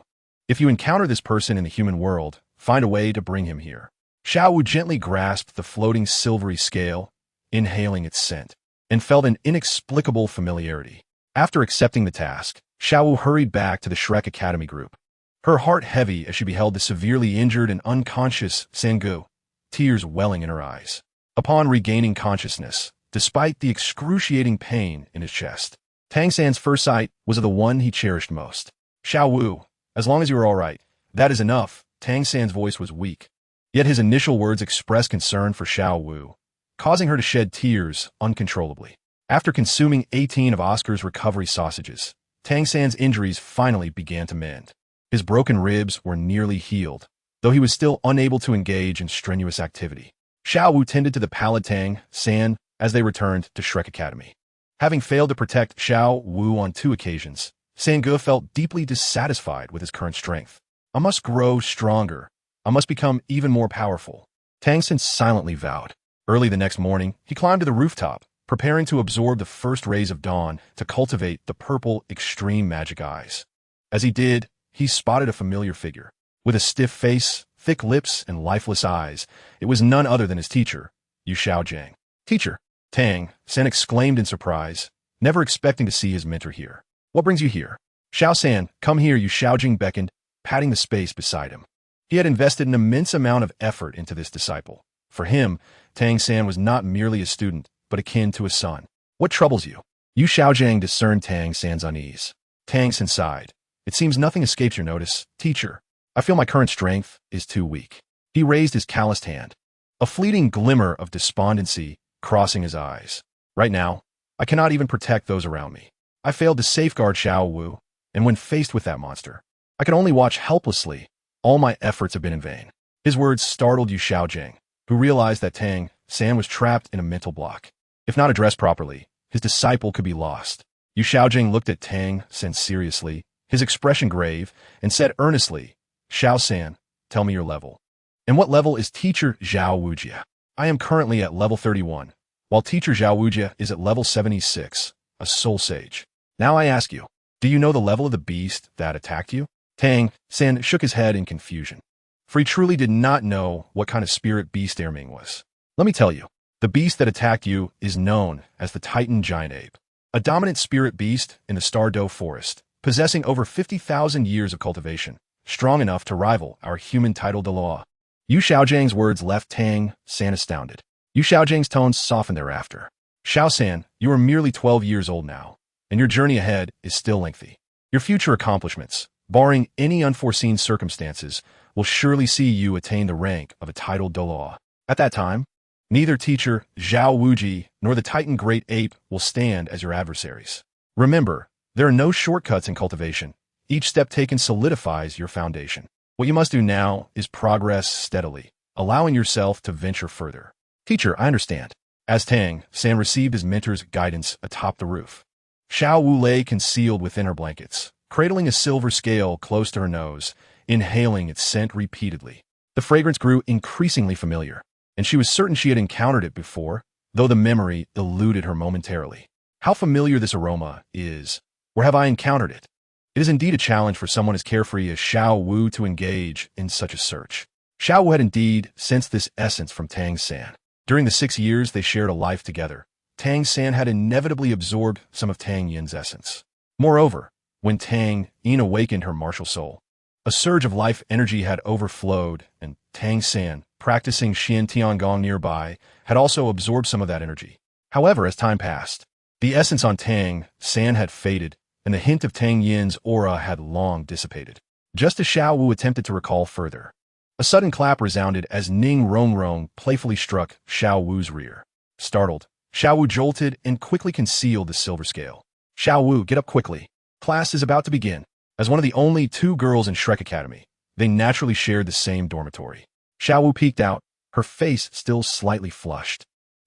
If you encounter this person in the human world, find a way to bring him here. Xiao Wu gently grasped the floating silvery scale, inhaling its scent, and felt an inexplicable familiarity. After accepting the task, Xiao Wu hurried back to the Shrek Academy group, her heart heavy as she beheld the severely injured and unconscious Sangu, tears welling in her eyes. Upon regaining consciousness, despite the excruciating pain in his chest, Tang San's first sight was of the one he cherished most. Xiao Wu, as long as you are all right, that is enough. Tang San's voice was weak, yet his initial words expressed concern for Xiao Wu, causing her to shed tears uncontrollably. After consuming 18 of Oscar's recovery sausages, Tang San's injuries finally began to mend. His broken ribs were nearly healed, though he was still unable to engage in strenuous activity. Xiao Wu tended to the pallid Tang San as they returned to Shrek Academy. Having failed to protect Xiao Wu on 2 occasions, Sangu felt deeply dissatisfied with his current strength. I must grow stronger. I must become even more powerful, Tang San silently vowed. Early the next morning, he climbed to the rooftop, preparing to absorb the first rays of dawn to cultivate the purple extreme magic eyes. As he did, he spotted a familiar figure. With a stiff face, thick lips, and lifeless eyes, it was none other than his teacher, Yu Xiaojiang. Teacher, Tang San exclaimed in surprise, never expecting to see his mentor here. What brings you here? Xiao San, come here, Yu Xiaojing beckoned, patting the space beside him. He had invested an immense amount of effort into this disciple. For him, Tang San was not merely a student, but akin to a son. What troubles you? Yu Xiaojiang discerned Tang San's unease. Tang San sighed. It seems nothing escapes your notice, teacher. I feel my current strength is too weak. He raised his calloused hand, a fleeting glimmer of despondency crossing his eyes. Right now, I cannot even protect those around me. I failed to safeguard Xiao Wu, and when faced with that monster, I could only watch helplessly. All my efforts have been in vain. His words startled Yu Xiaojiang, who realized that Tang San was trapped in a mental block. If not addressed properly, his disciple could be lost. Yu Xiaojiang looked at Tang San seriously, his expression grave, and said earnestly, Xiao San, tell me your level. And what level is teacher Zhao Wujia? I am currently at level 31, while teacher Zhao Wujia is at level 76, a soul sage. Now I ask you, do you know the level of the beast that attacked you? Tang San shook his head in confusion, for he truly did not know what kind of spirit beast Ming was. Let me tell you, the beast that attacked you is known as the Titan Giant Ape, a dominant spirit beast in the Stardow Forest, possessing over 50,000 years of cultivation, strong enough to rival our human title Douluo. Yu Xiaojiang's words left Tang San astounded. Yu Xiaojiang's tones softened thereafter. Xiao San, you are merely 12 years old now, and your journey ahead is still lengthy. Your future accomplishments, barring any unforeseen circumstances, will surely see you attain the rank of a titled Douluo. At that time, neither teacher Zhao Wuji nor the Titan Great Ape will stand as your adversaries. Remember, there are no shortcuts in cultivation. Each step taken solidifies your foundation. What you must do now is progress steadily, allowing yourself to venture further. Teacher, I understand. As Tang San received his mentor's guidance atop the roof, Xiao Wu lay concealed within her blankets, cradling a silver scale close to her nose, inhaling its scent repeatedly. The fragrance grew increasingly familiar, and she was certain she had encountered it before, though the memory eluded her momentarily. How familiar this aroma is. Where have I encountered it? It is indeed a challenge for someone as carefree as Xiao Wu to engage in such a search. Xiao Wu had indeed sensed this essence from Tang San. During the 6 years they shared a life together, Tang San had inevitably absorbed some of Tang Yin's essence. Moreover, when Tang Yin awakened her martial soul, A surge of life energy had overflowed, and Tang San, practicing Xian Tiangong nearby, had also absorbed some of that energy. However, as time passed, the essence on Tang San had faded, and the hint of Tang Yin's aura had long dissipated. Just as Xiao Wu attempted to recall further, a sudden clap resounded as Ning Rongrong playfully struck Xiao Wu's rear. Startled, Xiao Wu jolted and quickly concealed the silver scale. Xiao Wu, get up quickly. Class is about to begin. As one of the only two girls in Shrek Academy, they naturally shared the same dormitory. Xiao Wu peeked out, her face still slightly flushed.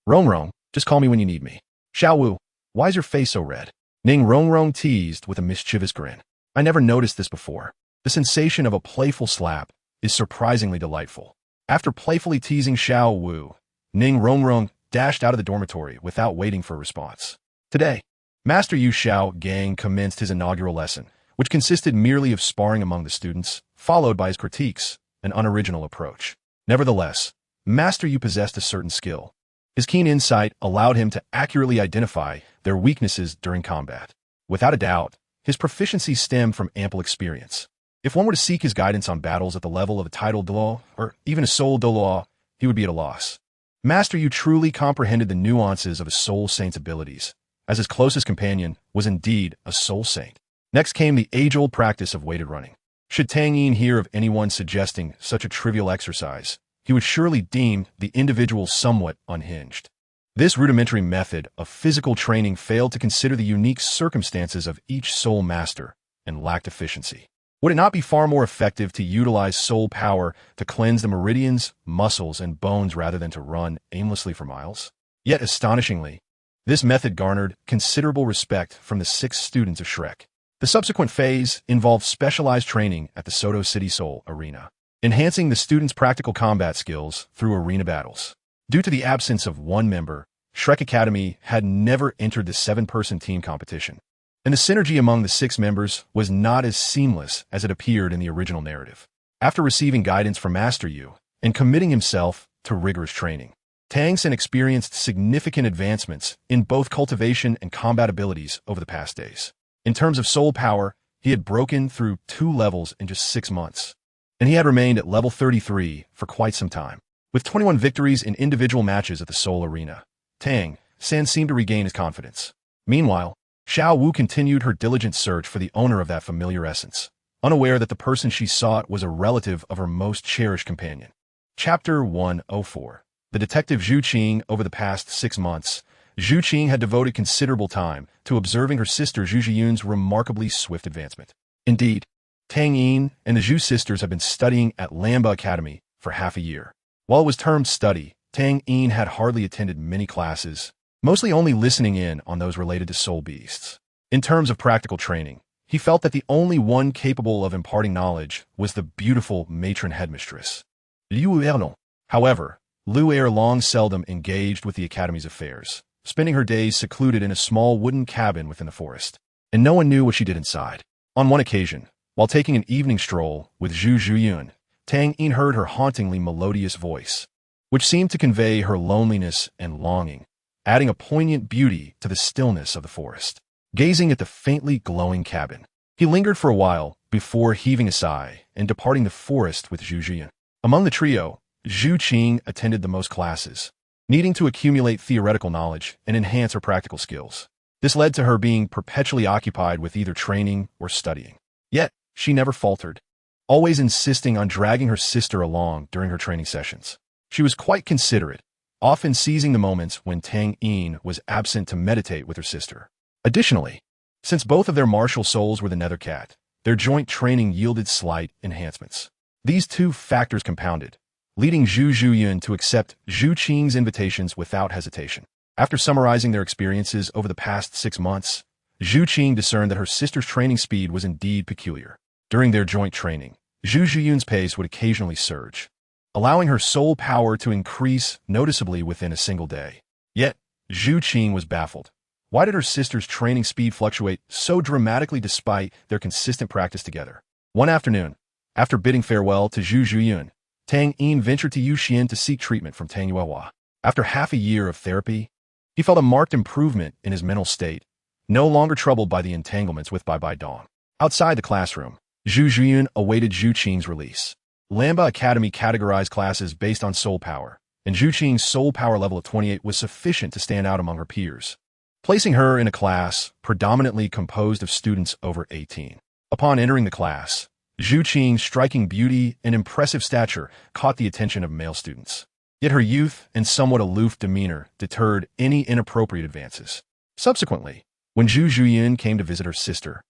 Rongrong, just call me when you need me. Xiao Wu, why is your face so red? Ning Rongrong teased with a mischievous grin. I never noticed this before. The sensation of a playful slap is surprisingly delightful. After playfully teasing Xiao Wu, Ning Rongrong dashed out of the dormitory without waiting for a response. Today, Master Yu Xiao Gang commenced his inaugural lesson, which consisted merely of sparring among the students, followed by his critiques, an unoriginal approach. Nevertheless, Master Yu possessed a certain skill. His keen insight allowed him to accurately identify their weaknesses during combat. Without a doubt, his proficiency stemmed from ample experience. If one were to seek his guidance on battles at the level of a title Douluo, or even a soul Douluo, he would be at a loss. Master Yu truly comprehended the nuances of a soul saint's abilities, as his closest companion was indeed a soul saint. Next came the age-old practice of weighted running. Should Tang Yin hear of anyone suggesting such a trivial exercise, he would surely deem the individual somewhat unhinged. This rudimentary method of physical training failed to consider the unique circumstances of each soul master and lacked efficiency. Would it not be far more effective to utilize soul power to cleanse the meridians, muscles, and bones rather than to run aimlessly for miles? Yet, astonishingly, this method garnered considerable respect from the 6 students of Shrek. The subsequent phase involved specialized training at the Soto City Soul Arena, enhancing the students' practical combat skills through arena battles. Due to the absence of one member, Shrek Academy had never entered the 7-person team competition, and the synergy among the 6 members was not as seamless as it appeared in the original narrative. After receiving guidance from Master Yu and committing himself to rigorous training, Tang San experienced significant advancements in both cultivation and combat abilities over the past days. In terms of soul power, he had broken through 2 levels in just 6 months, and he had remained at level 33 for quite some time. With 21 victories in individual matches at the Soul Arena, Tang San seemed to regain his confidence. Meanwhile, Xiao Wu continued her diligent search for the owner of that familiar essence, unaware that the person she sought was a relative of her most cherished companion. Chapter 104. The detective Zhu Qing. Over the past 6 months, Zhu Qing had devoted considerable time to observing her sister Zhu Zhiyun's remarkably swift advancement. Indeed, Tang Yin and the Zhu sisters had been studying at Lamba Academy for half a year. While it was termed study, Tang Yin had hardly attended many classes, mostly only listening in on those related to soul beasts. In terms of practical training, he felt that the only one capable of imparting knowledge was the beautiful matron headmistress, Liu Erno. However, Liu Er long seldom engaged with the academy's affairs, spending her days secluded in a small wooden cabin within the forest, and no one knew what she did inside. On one occasion, while taking an evening stroll with Zhu Zhiyun, Tang Yin heard her hauntingly melodious voice, which seemed to convey her loneliness and longing, adding a poignant beauty to the stillness of the forest. Gazing at the faintly glowing cabin, he lingered for a while before heaving a sigh and departing the forest with Zhu Zhiyun. Among the trio, Zhu Qing attended the most classes, needing to accumulate theoretical knowledge and enhance her practical skills. This led to her being perpetually occupied with either training or studying. Yet, she never faltered, always insisting on dragging her sister along during her training sessions. She was quite considerate, often seizing the moments when Tang Yin was absent to meditate with her sister. Additionally, since both of their martial souls were the Nether Cat, their joint training yielded slight enhancements. These 2 factors compounded, leading Zhu Zhiyun to accept Zhu Qing's invitations without hesitation. After summarizing their experiences over the past 6 months, Zhu Qing discerned that her sister's training speed was indeed peculiar. During their joint training, Zhu Zhiyun's pace would occasionally surge, allowing her soul power to increase noticeably within a single day. Yet, Zhu Qing was baffled. Why did her sister's training speed fluctuate so dramatically despite their consistent practice together? One afternoon, after bidding farewell to Zhu Zhiyun, Tang Yin ventured to Yuxian to seek treatment from Tang Yuehua. After half a year of therapy, he felt a marked improvement in his mental state, no longer troubled by the entanglements with Bai Bai Dong. Outside the classroom, Zhu Zhiyun awaited Zhu Qing's release. Lamba Academy categorized classes based on soul power, and Zhu Qing's soul power level of 28 was sufficient to stand out among her peers, placing her in a class predominantly composed of students over 18. Upon entering the class, Zhu Qing's striking beauty and impressive stature caught the attention of male students. Yet her youth and somewhat aloof demeanor deterred any inappropriate advances. Subsequently, when Zhu Zhiyun came to visit her sister,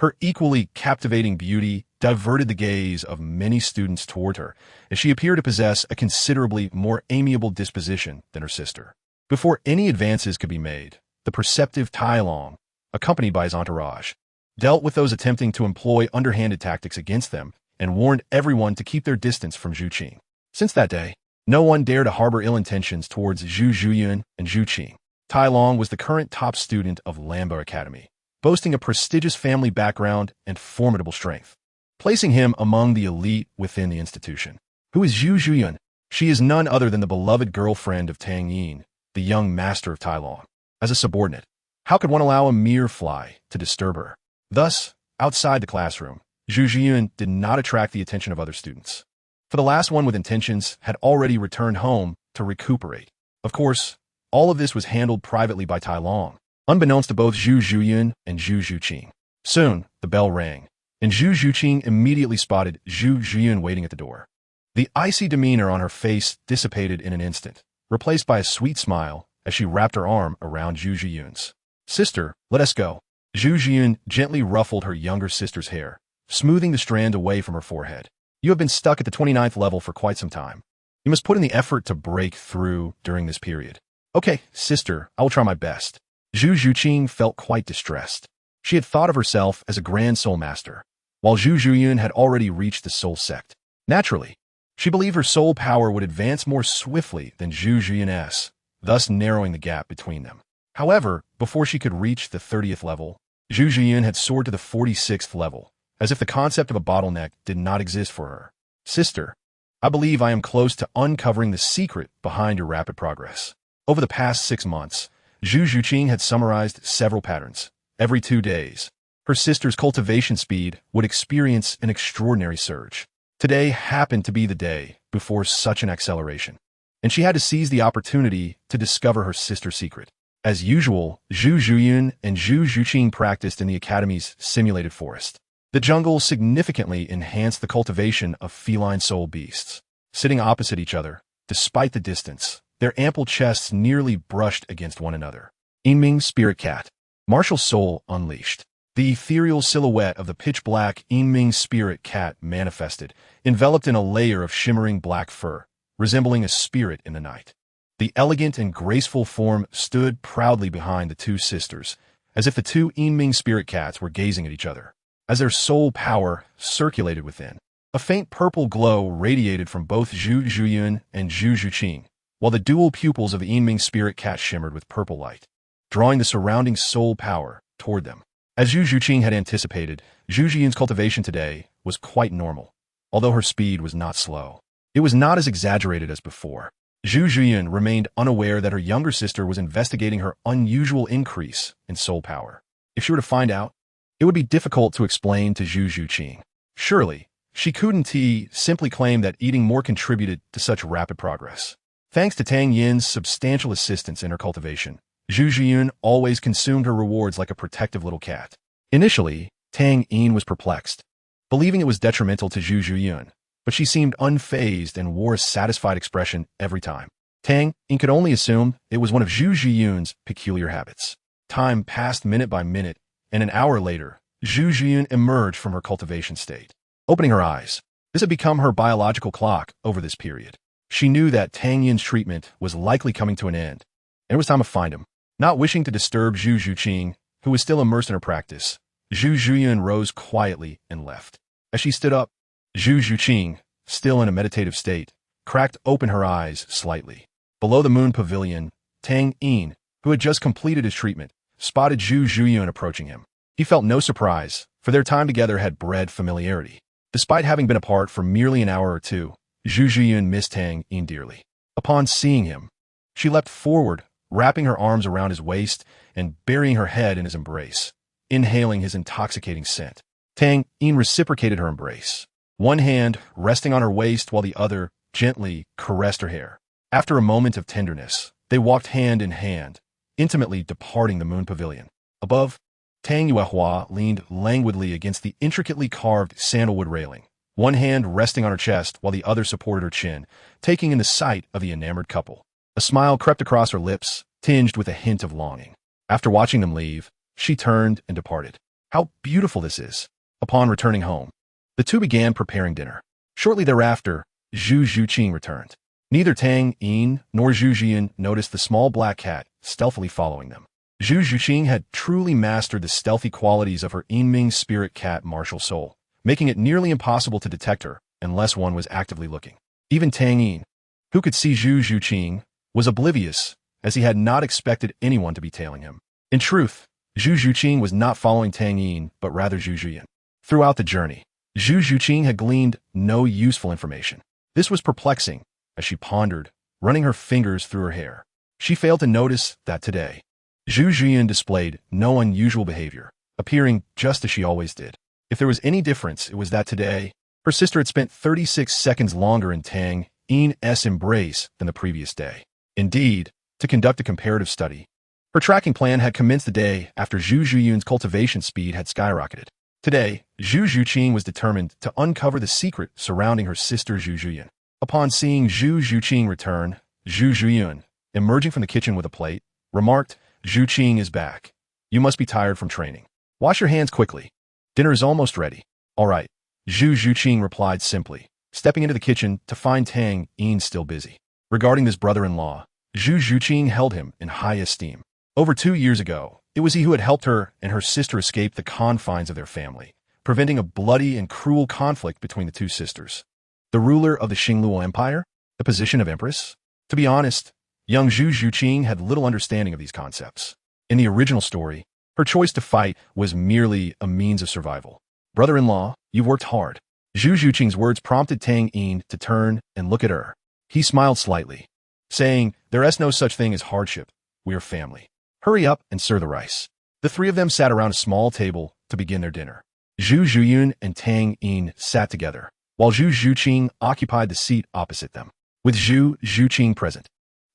her equally captivating beauty diverted the gaze of many students toward her, as she appeared to possess a considerably more amiable disposition than her sister. Before any advances could be made, the perceptive Tai Long, accompanied by his entourage, dealt with those attempting to employ underhanded tactics against them and warned everyone to keep their distance from Zhu Qing. Since that day, no one dared to harbor ill intentions towards Zhu Zhiyun and Zhu Qing. Tai Long was the current top student of Lamba Academy, boasting a prestigious family background and formidable strength, placing him among the elite within the institution. Who is Zhu Zhiyun? She is none other than the beloved girlfriend of Tang Yin, the young master of Tai Long. As a subordinate, how could one allow a mere fly to disturb her? Thus, outside the classroom, Zhu Zhiyun did not attract the attention of other students, for the last one with intentions had already returned home to recuperate. Of course, all of this was handled privately by Tai Long, unbeknownst to both Zhu Zhiyun and Zhu Zhuqing. Soon, the bell rang, and Zhu Zhuqing immediately spotted Zhu Zhiyun waiting at the door. The icy demeanor on her face dissipated in an instant, replaced by a sweet smile as she wrapped her arm around Zhu Zhiyun's. "Sister, let us go." Zhu Zhiyun gently ruffled her younger sister's hair, smoothing the strand away from her forehead. "You have been stuck at the 29th level for quite some time. You must put in the effort to break through during this period." "Okay, sister, I will try my best." Zhu Zhuqing felt quite distressed. She had thought of herself as a grand soul master, while Zhu Zhiyun had already reached the soul sect. Naturally, she believed her soul power would advance more swiftly than Zhu Zhiyun's, thus narrowing the gap between them. However, before she could reach the 30th level, Zhu Zhiyun had soared to the 46th level, as if the concept of a bottleneck did not exist for her. "Sister, I believe I am close to uncovering the secret behind your rapid progress." Over the past 6 months, Zhu Zhuqing had summarized several patterns. Every 2 days, her sister's cultivation speed would experience an extraordinary surge. Today happened to be the day before such an acceleration, and she had to seize the opportunity to discover her sister's secret. As usual, Zhu Zhiyun and Zhu Zhuqing practiced in the academy's simulated forest. The jungle significantly enhanced the cultivation of feline soul beasts. Sitting opposite each other, despite the distance, their ample chests nearly brushed against one another. Yinming Spirit Cat. Martial Soul Unleashed. The ethereal silhouette of the pitch-black Yinming Spirit Cat manifested, enveloped in a layer of shimmering black fur, resembling a spirit in the night. The elegant and graceful form stood proudly behind the two sisters, as if the two Yinming Spirit Cats were gazing at each other. As their soul power circulated within, a faint purple glow radiated from both Zhu Zhiyun and Zhu Zhuqing, while the dual pupils of the Yinming Spirit Cat shimmered with purple light, drawing the surrounding soul power toward them. As Zhu Zhuqing had anticipated, Zhu Zhiyun's cultivation today was quite normal, although her speed was not slow. It was not as exaggerated as before. Zhu Zhiyun remained unaware that her younger sister was investigating her unusual increase in soul power. If she were to find out, it would be difficult to explain to Zhu Zhuqing. Surely, she couldn't simply claim that eating more contributed to such rapid progress. Thanks to Tang Yin's substantial assistance in her cultivation, Zhu Zhiyun always consumed her rewards like a protective little cat. Initially, Tang Yin was perplexed, believing it was detrimental to Zhu Zhiyun, but she seemed unfazed and wore a satisfied expression every time. Tang Yin could only assume it was one of Zhu Zhiyun's peculiar habits. Time passed minute by minute, and an hour later, Zhu Zhiyun emerged from her cultivation state. Opening her eyes, this had become her biological clock over this period. She knew that Tang Yin's treatment was likely coming to an end, and it was time to find him. Not wishing to disturb Zhu Zhuqing, who was still immersed in her practice, Zhu Zhiyun rose quietly and left. As she stood up, Zhu Zhuqing, still in a meditative state, cracked open her eyes slightly. Below the moon pavilion, Tang Yin, who had just completed his treatment, spotted Zhu Zhiyun approaching him. He felt no surprise, for their time together had bred familiarity. Despite having been apart for merely an hour or two, Zhu Zhiyun missed Tang Yin dearly. Upon seeing him, she leapt forward, wrapping her arms around his waist and burying her head in his embrace, inhaling his intoxicating scent. Tang Yin reciprocated her embrace, one hand resting on her waist while the other gently caressed her hair. After a moment of tenderness, they walked hand in hand, intimately departing the moon pavilion. Above, Tang Yuehua leaned languidly against the intricately carved sandalwood railing, one hand resting on her chest while the other supported her chin, taking in the sight of the enamored couple. A smile crept across her lips, tinged with a hint of longing. After watching them leave, she turned and departed. How beautiful this is! Upon returning home, the two began preparing dinner. Shortly thereafter, Zhu Zhuqing returned. Neither Tang Yin nor Zhu Jian noticed the small black cat stealthily following them. Zhu Zhuqing had truly mastered the stealthy qualities of her Yinming spirit cat martial soul, making it nearly impossible to detect her unless one was actively looking. Even Tang Yin, who could see Zhu Zhuqing, was oblivious, as he had not expected anyone to be tailing him. In truth, Zhu Zhuqing was not following Tang Yin, but rather Zhu Jian. Throughout the journey, Zhu Zhuqing had gleaned no useful information. This was perplexing, as she pondered, running her fingers through her hair. She failed to notice that today, Zhu Jian displayed no unusual behavior, appearing just as she always did. If there was any difference, it was that today, her sister had spent 36 seconds longer in Tang Yin's embrace than the previous day. Indeed, to conduct a comparative study, her tracking plan had commenced the day after Zhu Zhuyun's cultivation speed had skyrocketed. Today, Zhu Zhuqing was determined to uncover the secret surrounding her sister Zhu Zhuyan. Upon seeing Zhu Zhuqing return, Zhu Zhuyun, emerging from the kitchen with a plate, remarked, "Zhuqing is back. You must be tired from training. Wash your hands quickly. Dinner is almost ready." "All right," Zhu Zhuqing replied simply, stepping into the kitchen to find Tang Yin still busy. Regarding this brother-in-law, Zhu Zhuqing held him in high esteem. Over 2 years ago, it was he who had helped her and her sister escape the confines of their family, preventing a bloody and cruel conflict between the two sisters. The ruler of the Xingluo Empire? The position of empress? To be honest, young Zhu Zhuqing had little understanding of these concepts. In the original story, her choice to fight was merely a means of survival. "Brother-in-law, you've worked hard." Zhu Zhuqing's words prompted Tang Yin to turn and look at her. He smiled slightly, saying, "There is no such thing as hardship. We are family. Hurry up and serve the rice." The three of them sat around a small table to begin their dinner. Zhu Zhuyun and Tang Yin sat together, while Zhu Zhuqing occupied the seat opposite them. With Zhu Zhuqing present,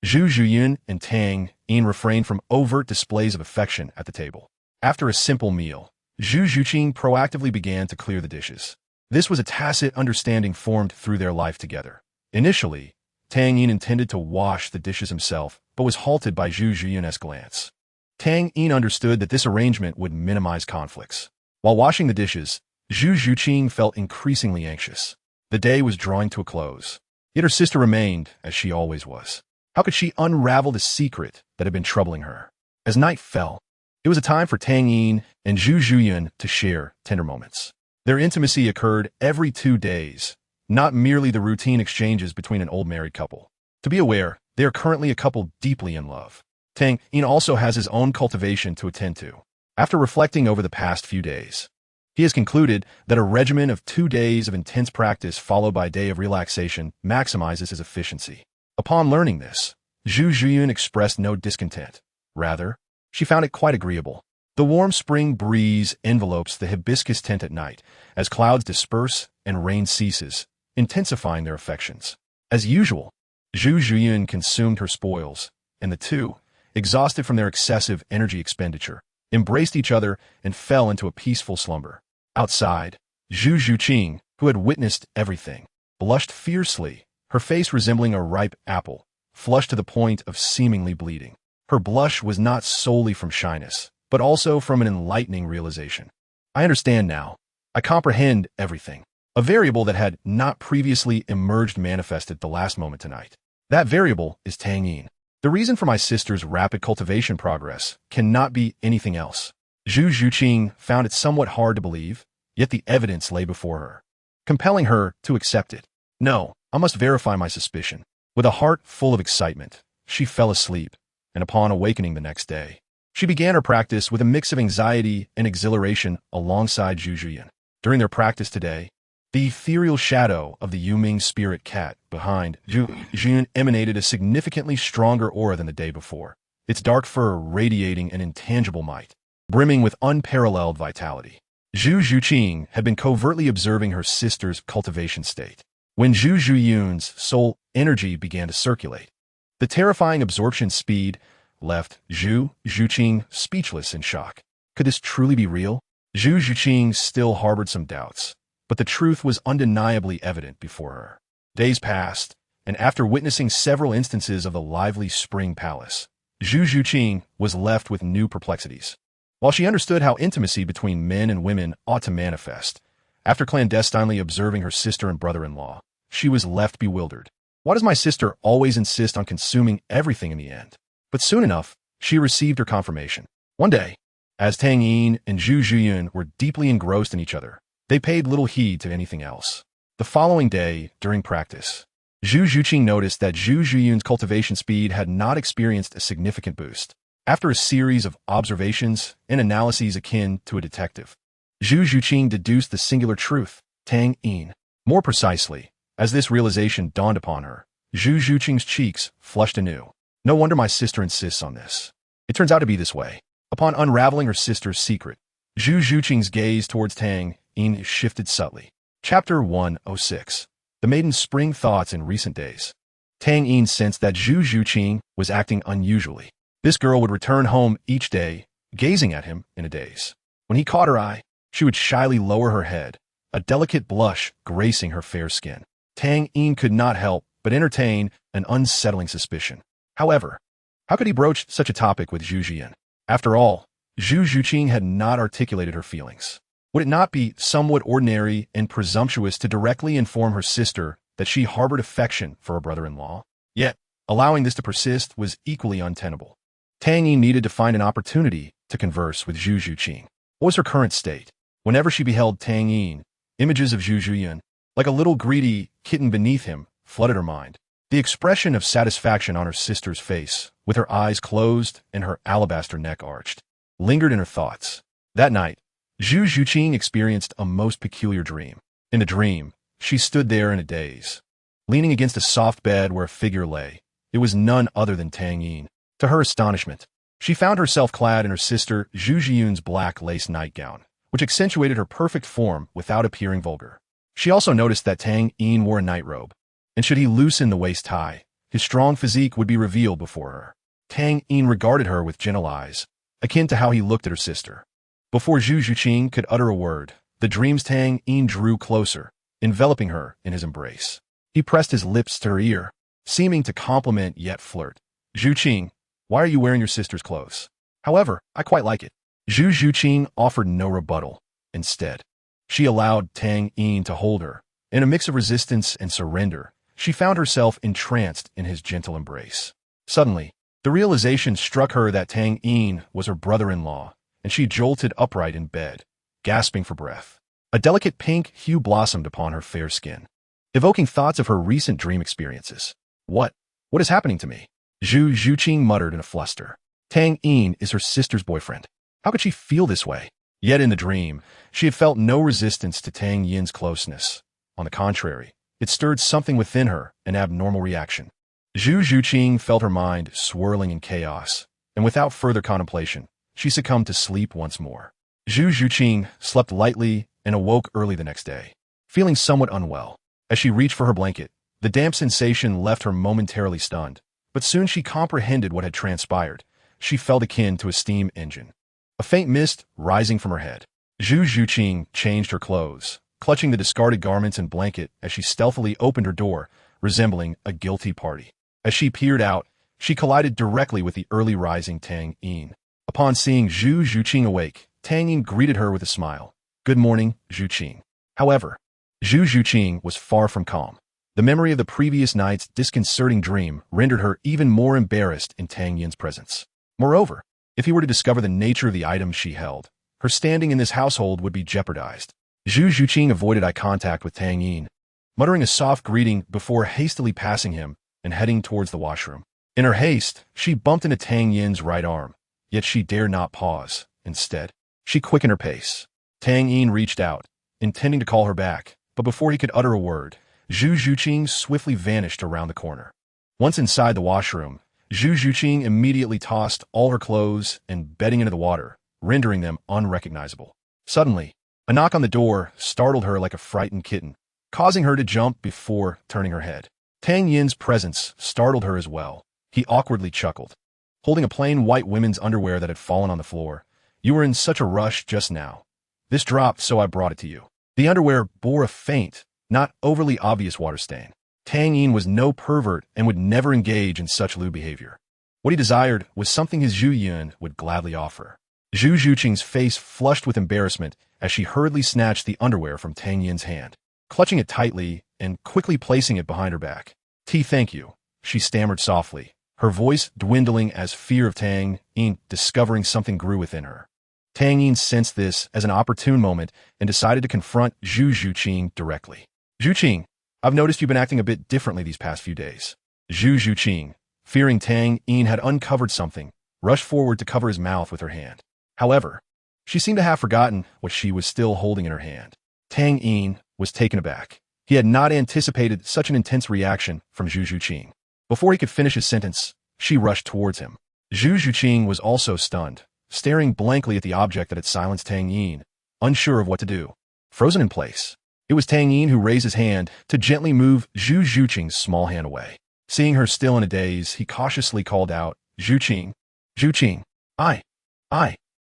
Zhu Zhuyun and Tang Yin refrained from overt displays of affection at the table. After a simple meal, Zhu Zhuqing proactively began to clear the dishes. This was a tacit understanding formed through their life together. Initially, Tang Yin intended to wash the dishes himself, but was halted by Zhu Zhuyun's glance. Tang Yin understood that this arrangement would minimize conflicts. While washing the dishes, Zhu Zhuqing felt increasingly anxious. The day was drawing to a close. Yet her sister remained as she always was. How could she unravel the secret that had been troubling her? As night fell, it was a time for Tang Yin and Zhu Zhuyun to share tender moments. Their intimacy occurred every 2 days, not merely the routine exchanges between an old married couple. To be aware, they are currently a couple deeply in love. Tang Yin also has his own cultivation to attend to. After reflecting over the past few days, he has concluded that a regimen of 2 days of intense practice followed by a day of relaxation maximizes his efficiency. Upon learning this, Zhu Zhuyun expressed no discontent. Rather, she found it quite agreeable. The warm spring breeze envelopes the hibiscus tent at night as clouds disperse and rain ceases, intensifying their affections. As usual, Zhu Zhuyun consumed her spoils, and the two, exhausted from their excessive energy expenditure, embraced each other and fell into a peaceful slumber. Outside, Zhu Zhuqing, who had witnessed everything, blushed fiercely, her face resembling a ripe apple, flushed to the point of seemingly bleeding. Her blush was not solely from shyness, but also from an enlightening realization. "I understand now. I comprehend everything." A variable that had not previously emerged manifested the last moment tonight. That variable is Tang Yin. The reason for my sister's rapid cultivation progress cannot be anything else. Zhu Zhuqing found it somewhat hard to believe, yet the evidence lay before her, compelling her to accept it. "No, I must verify my suspicion." With a heart full of excitement, she fell asleep, and upon awakening the next day, she began her practice with a mix of anxiety and exhilaration alongside Zhu Zhuyan. During their practice today, the ethereal shadow of the Yuming spirit cat behind Zhu Zhuyan emanated a significantly stronger aura than the day before, its dark fur radiating an intangible might, brimming with unparalleled vitality. Zhu Zhuqing had been covertly observing her sister's cultivation state. When Zhu Zhuyun's soul energy began to circulate, the terrifying absorption speed left Zhu Zhuqing speechless in shock. Could this truly be real? Zhu Zhuqing still harbored some doubts, but the truth was undeniably evident before her. Days passed, and after witnessing several instances of the lively spring palace, Zhu Zhuqing was left with new perplexities. While she understood how intimacy between men and women ought to manifest, after clandestinely observing her sister and brother-in-law, she was left bewildered. Why does my sister always insist on consuming everything in the end? But soon enough, she received her confirmation. One day, as Tang Yin and Zhu Zhuyun were deeply engrossed in each other, they paid little heed to anything else. The following day, during practice, Zhu Zhuqing noticed that Zhu Zhuyun's cultivation speed had not experienced a significant boost. After a series of observations and analyses akin to a detective, Zhu Zhuqing deduced the singular truth, Tang Yin. More precisely, as this realization dawned upon her, Zhu Zhuqing's cheeks flushed anew. No wonder my sister insists on this. It turns out to be this way. Upon unraveling her sister's secret, Zhu Zhuqing's gaze towards Tang Yin shifted subtly. Chapter 106. The Maiden's Spring Thoughts in Recent Days. Tang Yin sensed that Zhu Zhuqing was acting unusually. This girl would return home each day, gazing at him in a daze. When he caught her eye, she would shyly lower her head, a delicate blush gracing her fair skin. Tang Yin could not help but entertain an unsettling suspicion. However, how could he broach such a topic with Zhu Zhiyan? After all, Zhu Zhuqing had not articulated her feelings. Would it not be somewhat ordinary and presumptuous to directly inform her sister that she harbored affection for her brother-in-law? Yet, allowing this to persist was equally untenable. Tang Yin needed to find an opportunity to converse with Zhu Zhuqing. What was her current state? Whenever she beheld Tang Yin, images of Zhu Zhuyan, like a little greedy kitten beneath him, flooded her mind. The expression of satisfaction on her sister's face, with her eyes closed and her alabaster neck arched, lingered in her thoughts. That night, Zhu Zhuqing experienced a most peculiar dream. In the dream, she stood there in a daze, leaning against a soft bed where a figure lay. It was none other than Tang Yin. To her astonishment, she found herself clad in her sister Zhu Zhiyun's black lace nightgown, which accentuated her perfect form without appearing vulgar. She also noticed that Tang Yin wore a nightrobe, and should he loosen the waist tie, his strong physique would be revealed before her. Tang Yin regarded her with gentle eyes, akin to how he looked at her sister. Before Zhu Zhuqing could utter a word, the dream's Tang Yin drew closer, enveloping her in his embrace. He pressed his lips to her ear, seeming to compliment yet flirt. Zhuqing, why are you wearing your sister's clothes? However, I quite like it. Zhu Zhuqing offered no rebuttal. Instead, she allowed Tang Yin to hold her. In a mix of resistance and surrender, she found herself entranced in his gentle embrace. Suddenly, the realization struck her that Tang Yin was her brother-in-law, and she jolted upright in bed, gasping for breath. A delicate pink hue blossomed upon her fair skin, evoking thoughts of her recent dream experiences. What is happening to me? Zhu Zhuqing muttered in a fluster. Tang Yin is her sister's boyfriend. How could she feel this way? Yet in the dream, she had felt no resistance to Tang Yin's closeness. On the contrary, it stirred something within her, an abnormal reaction. Zhu Zhuqing felt her mind swirling in chaos, and without further contemplation, she succumbed to sleep once more. Zhu Zhuqing slept lightly and awoke early the next day, feeling somewhat unwell. As she reached for her blanket, the damp sensation left her momentarily stunned, but soon she comprehended what had transpired. She felt akin to a steam engine, a faint mist rising from her head. Zhu Zhuqing changed her clothes, clutching the discarded garments and blanket as she stealthily opened her door, resembling a guilty party. As she peered out, she collided directly with the early rising Tang Yin. Upon seeing Zhu Zhuqing awake, Tang Yin greeted her with a smile. Good morning, Zhuqing. However, Zhu Zhuqing was far from calm. The memory of the previous night's disconcerting dream rendered her even more embarrassed in Tang Yin's presence. Moreover, if he were to discover the nature of the items she held, her standing in this household would be jeopardized. Zhu Zhuqing avoided eye contact with Tang Yin, muttering a soft greeting before hastily passing him and heading towards the washroom. In her haste, she bumped into Tang Yin's right arm, yet she dared not pause. Instead, she quickened her pace. Tang Yin reached out, intending to call her back, but before he could utter a word, Zhu Zhuqing swiftly vanished around the corner. Once inside the washroom, Zhu Zhuqing immediately tossed all her clothes and bedding into the water, rendering them unrecognizable. Suddenly, A knock on the door startled her like a frightened kitten, causing her to jump before turning her head. Tang Yin's presence startled her as well. He awkwardly chuckled, holding a plain white women's underwear that had fallen on the floor. "You were in such a rush just now. This dropped, so I brought it to you." The underwear bore a faint, not overly obvious water stain. Tang Yin was no pervert and would never engage in such lewd behavior. What he desired was something his Zhu Yun would gladly offer. Zhu Zhuqing's face flushed with embarrassment as she hurriedly snatched the underwear from Tang Yin's hand, clutching it tightly and quickly placing it behind her back. Thank you," she stammered softly, her voice dwindling as fear of Tang Yin discovering something grew within her. Tang Yin sensed this as an opportune moment and decided to confront Zhu Zhuqing directly. "Zhuqing, I've noticed you've been acting a bit differently these past few days." Zhu Zhuqing, fearing Tang Yin had uncovered something, rushed forward to cover his mouth with her hand. However, she seemed to have forgotten what she was still holding in her hand. Tang Yin was taken aback. He had not anticipated such an intense reaction from Zhu Zhuqing. Before he could finish his sentence, she rushed towards him. Zhu Zhuqing was also stunned, staring blankly at the object that had silenced Tang Yin, unsure of what to do. Frozen in place, it was Tang Yin who raised his hand to gently move Zhu Zhuqing's small hand away. Seeing her still in a daze, he cautiously called out, "Zhuqing, Zhuqing, I.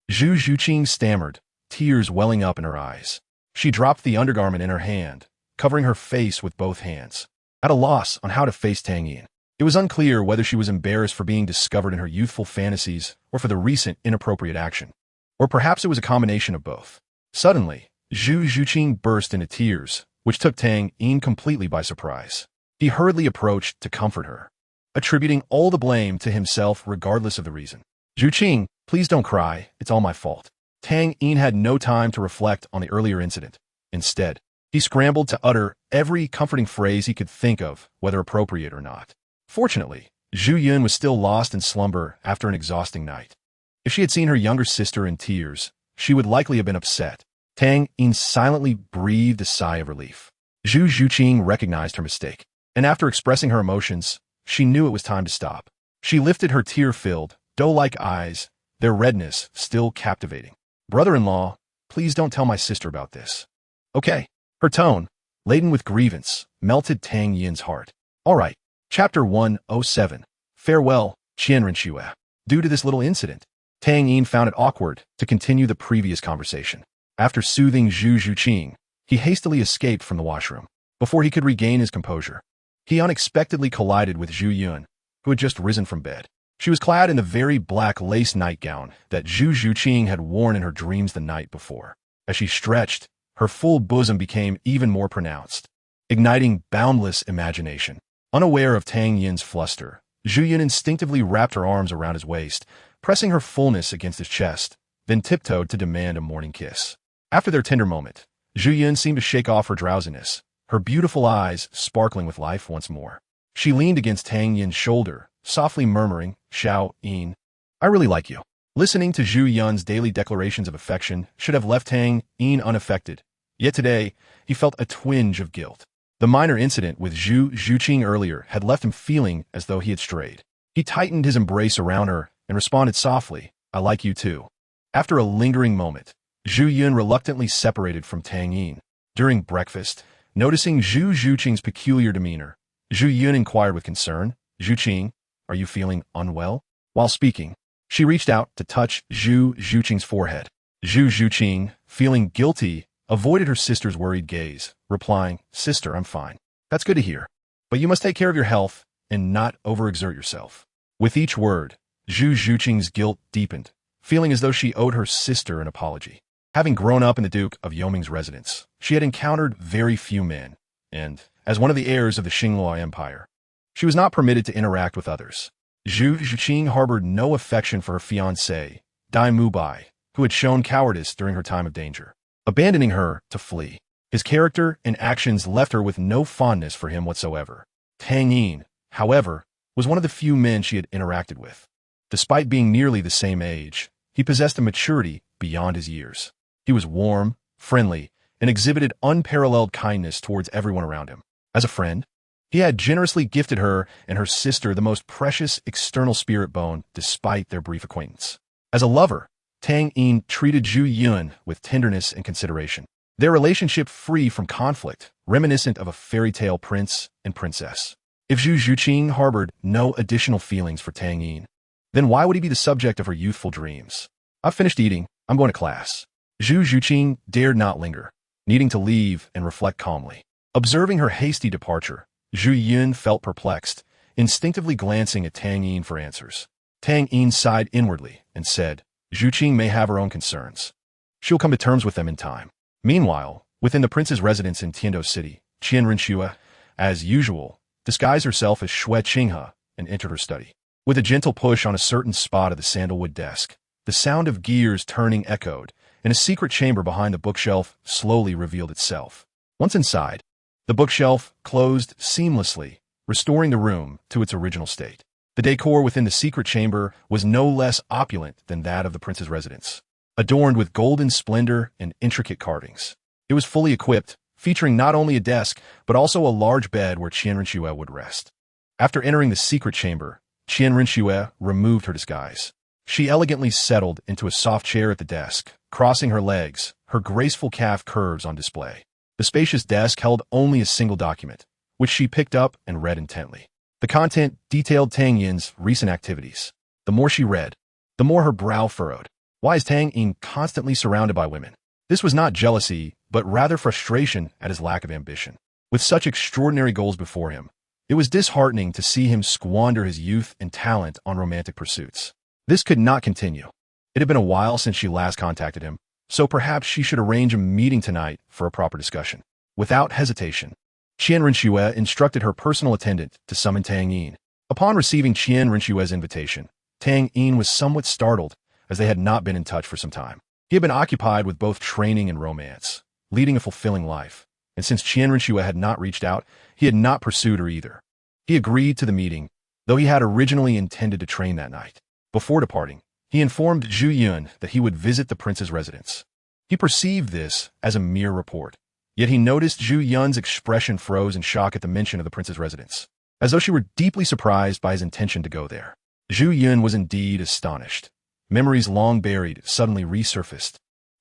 Zhu Zhuqing stammered, tears welling up in her eyes. She dropped the undergarment in her hand, covering her face with both hands, at a loss on how to face Tang Yin. It was unclear whether she was embarrassed for being discovered in her youthful fantasies or for the recent inappropriate action. Or perhaps it was a combination of both. Suddenly, Zhu Zhuqing burst into tears, which took Tang Yin completely by surprise. He hurriedly approached to comfort her, attributing all the blame to himself regardless of the reason. "Zhuqing, please don't cry, it's all my fault." Tang Yin had no time to reflect on the earlier incident. Instead, he scrambled to utter every comforting phrase he could think of, whether appropriate or not. Fortunately, Zhu Yun was still lost in slumber after an exhausting night. If she had seen her younger sister in tears, she would likely have been upset. Tang Yin silently breathed a sigh of relief. Zhu Zhuqing recognized her mistake, and after expressing her emotions, she knew it was time to stop. She lifted her tear-filled, doe-like eyes, their redness still captivating. "Brother-in-law, please don't tell my sister about this." "Okay." Her tone, laden with grievance, melted Tang Yin's heart. "All right." Chapter 107. Farewell, Qianrenxue. Due to this little incident, Tang Yin found it awkward to continue the previous conversation. After soothing Zhu Zhuqing, he hastily escaped from the washroom. Before he could regain his composure, he unexpectedly collided with Zhu Yun, who had just risen from bed. She was clad in the very black lace nightgown that Zhu Zhuqing had worn in her dreams the night before. As she stretched, her full bosom became even more pronounced, igniting boundless imagination. Unaware of Tang Yin's fluster, Zhu Yun instinctively wrapped her arms around his waist, pressing her fullness against his chest, then tiptoed to demand a morning kiss. After their tender moment, Zhu Yun seemed to shake off her drowsiness, her beautiful eyes sparkling with life once more. She leaned against Tang Yin's shoulder, softly murmuring, "Xiao Yin, I really like you." Listening to Zhu Yun's daily declarations of affection should have left Tang Yin unaffected, yet today he felt a twinge of guilt. The minor incident with Zhu Zhuqing earlier had left him feeling as though he had strayed. He tightened his embrace around her and responded softly, "I like you too." After a lingering moment, Zhu Yun reluctantly separated from Tang Yin. During breakfast, noticing Zhu Zhuqing's peculiar demeanor, Zhu Yun inquired with concern, "Zhuqing, are you feeling unwell?" While speaking, she reached out to touch Zhu Zhuqing's forehead. Zhu Zhuqing, feeling guilty, avoided her sister's worried gaze, replying, "Sister, I'm fine." "That's good to hear. But you must take care of your health and not overexert yourself." With each word, Zhu Zhuqing's guilt deepened, feeling as though she owed her sister an apology. Having grown up in the Duke of Yoming's residence, she had encountered very few men, and, as one of the heirs of the Xinglua Empire, she was not permitted to interact with others. Zhu Zhuqing harbored no affection for her fiancé, Dai Mubai, who had shown cowardice during her time of danger, abandoning her to flee. His character and actions left her with no fondness for him whatsoever. Tang Yin, however, was one of the few men she had interacted with. Despite being nearly the same age, he possessed a maturity beyond his years. He was warm, friendly, and exhibited unparalleled kindness towards everyone around him. As a friend, he had generously gifted her and her sister the most precious external spirit bone despite their brief acquaintance. As a lover, Tang Yin treated Zhu Yun with tenderness and consideration. Their relationship free from conflict, reminiscent of a fairy tale prince and princess. If Zhu Zhuqing harbored no additional feelings for Tang Yin, then why would he be the subject of her youthful dreams? I've finished eating. I'm going to class. Zhu Zhuqing dared not linger, needing to leave and reflect calmly. Observing her hasty departure, Zhu Yun felt perplexed, instinctively glancing at Tang Yin for answers. Tang Yin sighed inwardly and said, Zhuqing may have her own concerns. She'll come to terms with them in time. Meanwhile, within the prince's residence in Tiando City, Qian Renxue, as usual, disguised herself as Xue Qinghe and entered her study. With a gentle push on a certain spot of the sandalwood desk, the sound of gears turning echoed, and a secret chamber behind the bookshelf slowly revealed itself. Once inside, the bookshelf closed seamlessly, restoring the room to its original state. The decor within the secret chamber was no less opulent than that of the prince's residence, adorned with golden splendor and intricate carvings. It was fully equipped, featuring not only a desk, but also a large bed where Qian Renxue would rest. After entering the secret chamber, Qian Renxue removed her disguise. She elegantly settled into a soft chair at the desk, crossing her legs, her graceful calf curves on display. The spacious desk held only a single document, which she picked up and read intently. The content detailed Tang Yin's recent activities. The more she read, the more her brow furrowed. Why is Tang Yin constantly surrounded by women? This was not jealousy, but rather frustration at his lack of ambition. With such extraordinary goals before him, it was disheartening to see him squander his youth and talent on romantic pursuits. This could not continue. It had been a while since she last contacted him, so perhaps she should arrange a meeting tonight for a proper discussion. Without hesitation, Qian Renxue instructed her personal attendant to summon Tang Yin. Upon receiving Qian Renxue's invitation, Tang Yin was somewhat startled, as they had not been in touch for some time. He had been occupied with both training and romance, leading a fulfilling life, and since Qian Renxue had not reached out, he had not pursued her either. He agreed to the meeting, though he had originally intended to train that night. Before departing, he informed Zhu Yun that he would visit the prince's residence. He perceived this as a mere report, yet he noticed Zhu Yun's expression froze in shock at the mention of the prince's residence, as though she were deeply surprised by his intention to go there. Zhu Yun was indeed astonished. Memories long buried suddenly resurfaced,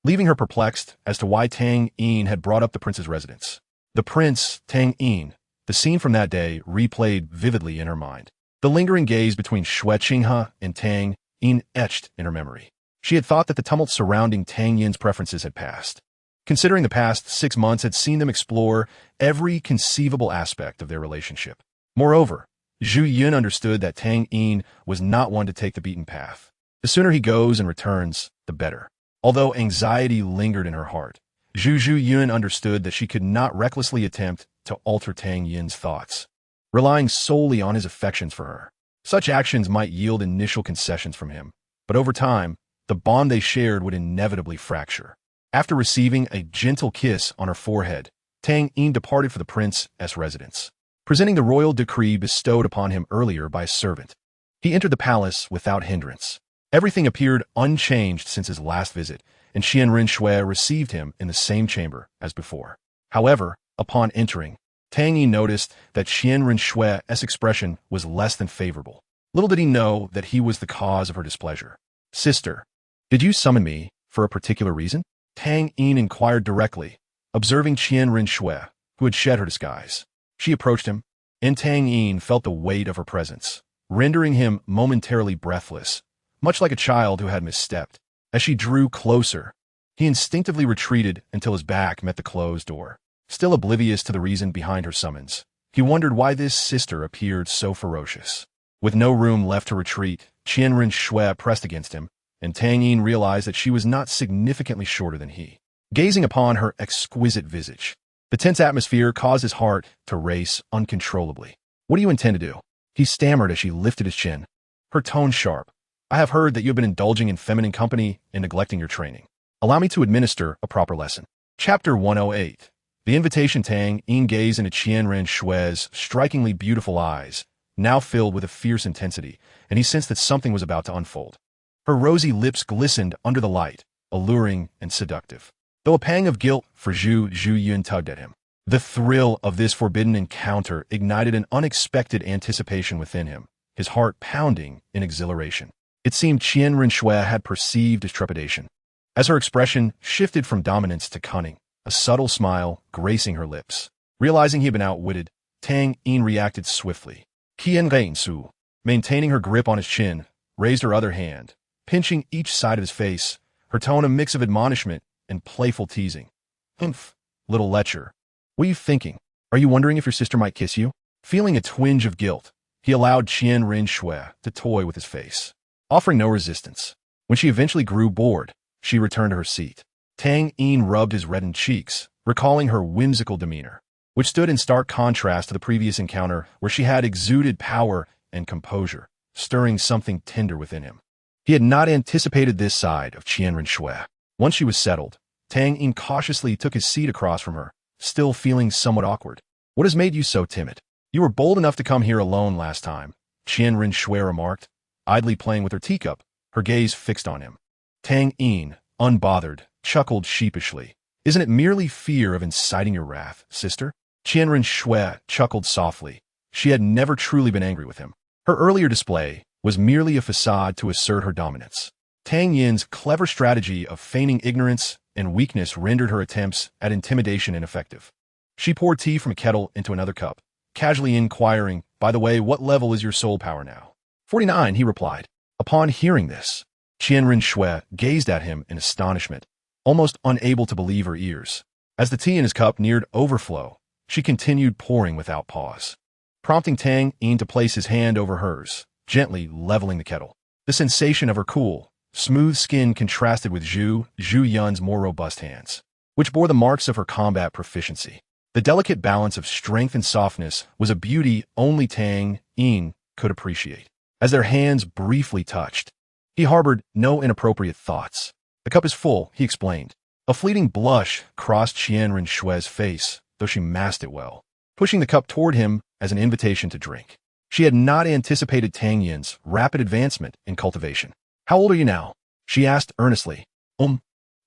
leaving her perplexed as to why Tang Yin had brought up the prince's residence. The prince, Tang Yin, the scene from that day replayed vividly in her mind. The lingering gaze between Xue Qinghe and Tang Yin etched in her memory. She had thought that the tumult surrounding Tang Yin's preferences had passed. Considering the past 6 months had seen them explore every conceivable aspect of their relationship. Moreover, Zhu Yun understood that Tang Yin was not one to take the beaten path. The sooner he goes and returns, the better. Although anxiety lingered in her heart, Zhu Yun understood that she could not recklessly attempt to alter Tang Yin's thoughts, relying solely on his affections for her. Such actions might yield initial concessions from him, but over time, the bond they shared would inevitably fracture. After receiving a gentle kiss on her forehead, Tang Yin departed for the prince's residence, presenting the royal decree bestowed upon him earlier by a servant. He entered the palace without hindrance. Everything appeared unchanged since his last visit, and Qian Renxue received him in the same chamber as before. However, upon entering, Tang Yin noticed that Qian Renxue's expression was less than favorable. Little did he know that he was the cause of her displeasure. "Sister, did you summon me for a particular reason?" Tang Yin inquired directly, observing Qian Renxue, who had shed her disguise. She approached him, and Tang Yin felt the weight of her presence, rendering him momentarily breathless, much like a child who had misstepped. As she drew closer, he instinctively retreated until his back met the closed door. Still oblivious to the reason behind her summons, he wondered why this sister appeared so ferocious. With no room left to retreat, Qian Renxue pressed against him, and Tang Yin realized that she was not significantly shorter than he. Gazing upon her exquisite visage, the tense atmosphere caused his heart to race uncontrollably. "What do you intend to do?" he stammered as she lifted his chin, her tone sharp. "I have heard that you have been indulging in feminine company and neglecting your training. Allow me to administer a proper lesson." Chapter 108. The invitation. Tang Yin gazed into Qian Renxue's strikingly beautiful eyes, now filled with a fierce intensity, and he sensed that something was about to unfold. Her rosy lips glistened under the light, alluring and seductive. Though a pang of guilt for Zhu Yun tugged at him, the thrill of this forbidden encounter ignited an unexpected anticipation within him, his heart pounding in exhilaration. It seemed Qian Rinxue had perceived his trepidation. As her expression shifted from dominance to cunning, a subtle smile gracing her lips. Realizing he had been outwitted, Tang Yin reacted swiftly. Qian Reinsu, maintaining her grip on his chin, raised her other hand, pinching each side of his face, her tone a mix of admonishment and playful teasing. Humph, little lecher. What are you thinking? Are you wondering if your sister might kiss you? Feeling a twinge of guilt, he allowed Qian Rinxue to toy with his face, offering no resistance. When she eventually grew bored, she returned to her seat. Tang Yin rubbed his reddened cheeks, recalling her whimsical demeanor, which stood in stark contrast to the previous encounter where she had exuded power and composure, stirring something tender within him. He had not anticipated this side of Qian Rinxue. Once she was settled, Tang Yin cautiously took his seat across from her, still feeling somewhat awkward. What has made you so timid? You were bold enough to come here alone last time, Qian Rinxue remarked, idly playing with her teacup, her gaze fixed on him. Tang Yin, unbothered, chuckled sheepishly. Isn't it merely fear of inciting your wrath, sister? Qian Rinxue chuckled softly. She had never truly been angry with him. Her earlier display was merely a facade to assert her dominance. Tang Yin's clever strategy of feigning ignorance and weakness rendered her attempts at intimidation ineffective. She poured tea from a kettle into another cup, casually inquiring, by the way, what level is your soul power now? 49, he replied. Upon hearing this, Qian Rinxue gazed at him in astonishment, almost unable to believe her ears. As the tea in his cup neared overflow, she continued pouring without pause, prompting Tang Yin to place his hand over hers, gently leveling the kettle. The sensation of her cool, smooth skin contrasted with Zhu Yun's more robust hands, which bore the marks of her combat proficiency. The delicate balance of strength and softness was a beauty only Tang Yin could appreciate. As their hands briefly touched, he harbored no inappropriate thoughts. The cup is full, he explained. A fleeting blush crossed Qian Rinxue's face, though she masked it well, pushing the cup toward him as an invitation to drink. She had not anticipated Tang Yin's rapid advancement in cultivation. How old are you now? She asked earnestly.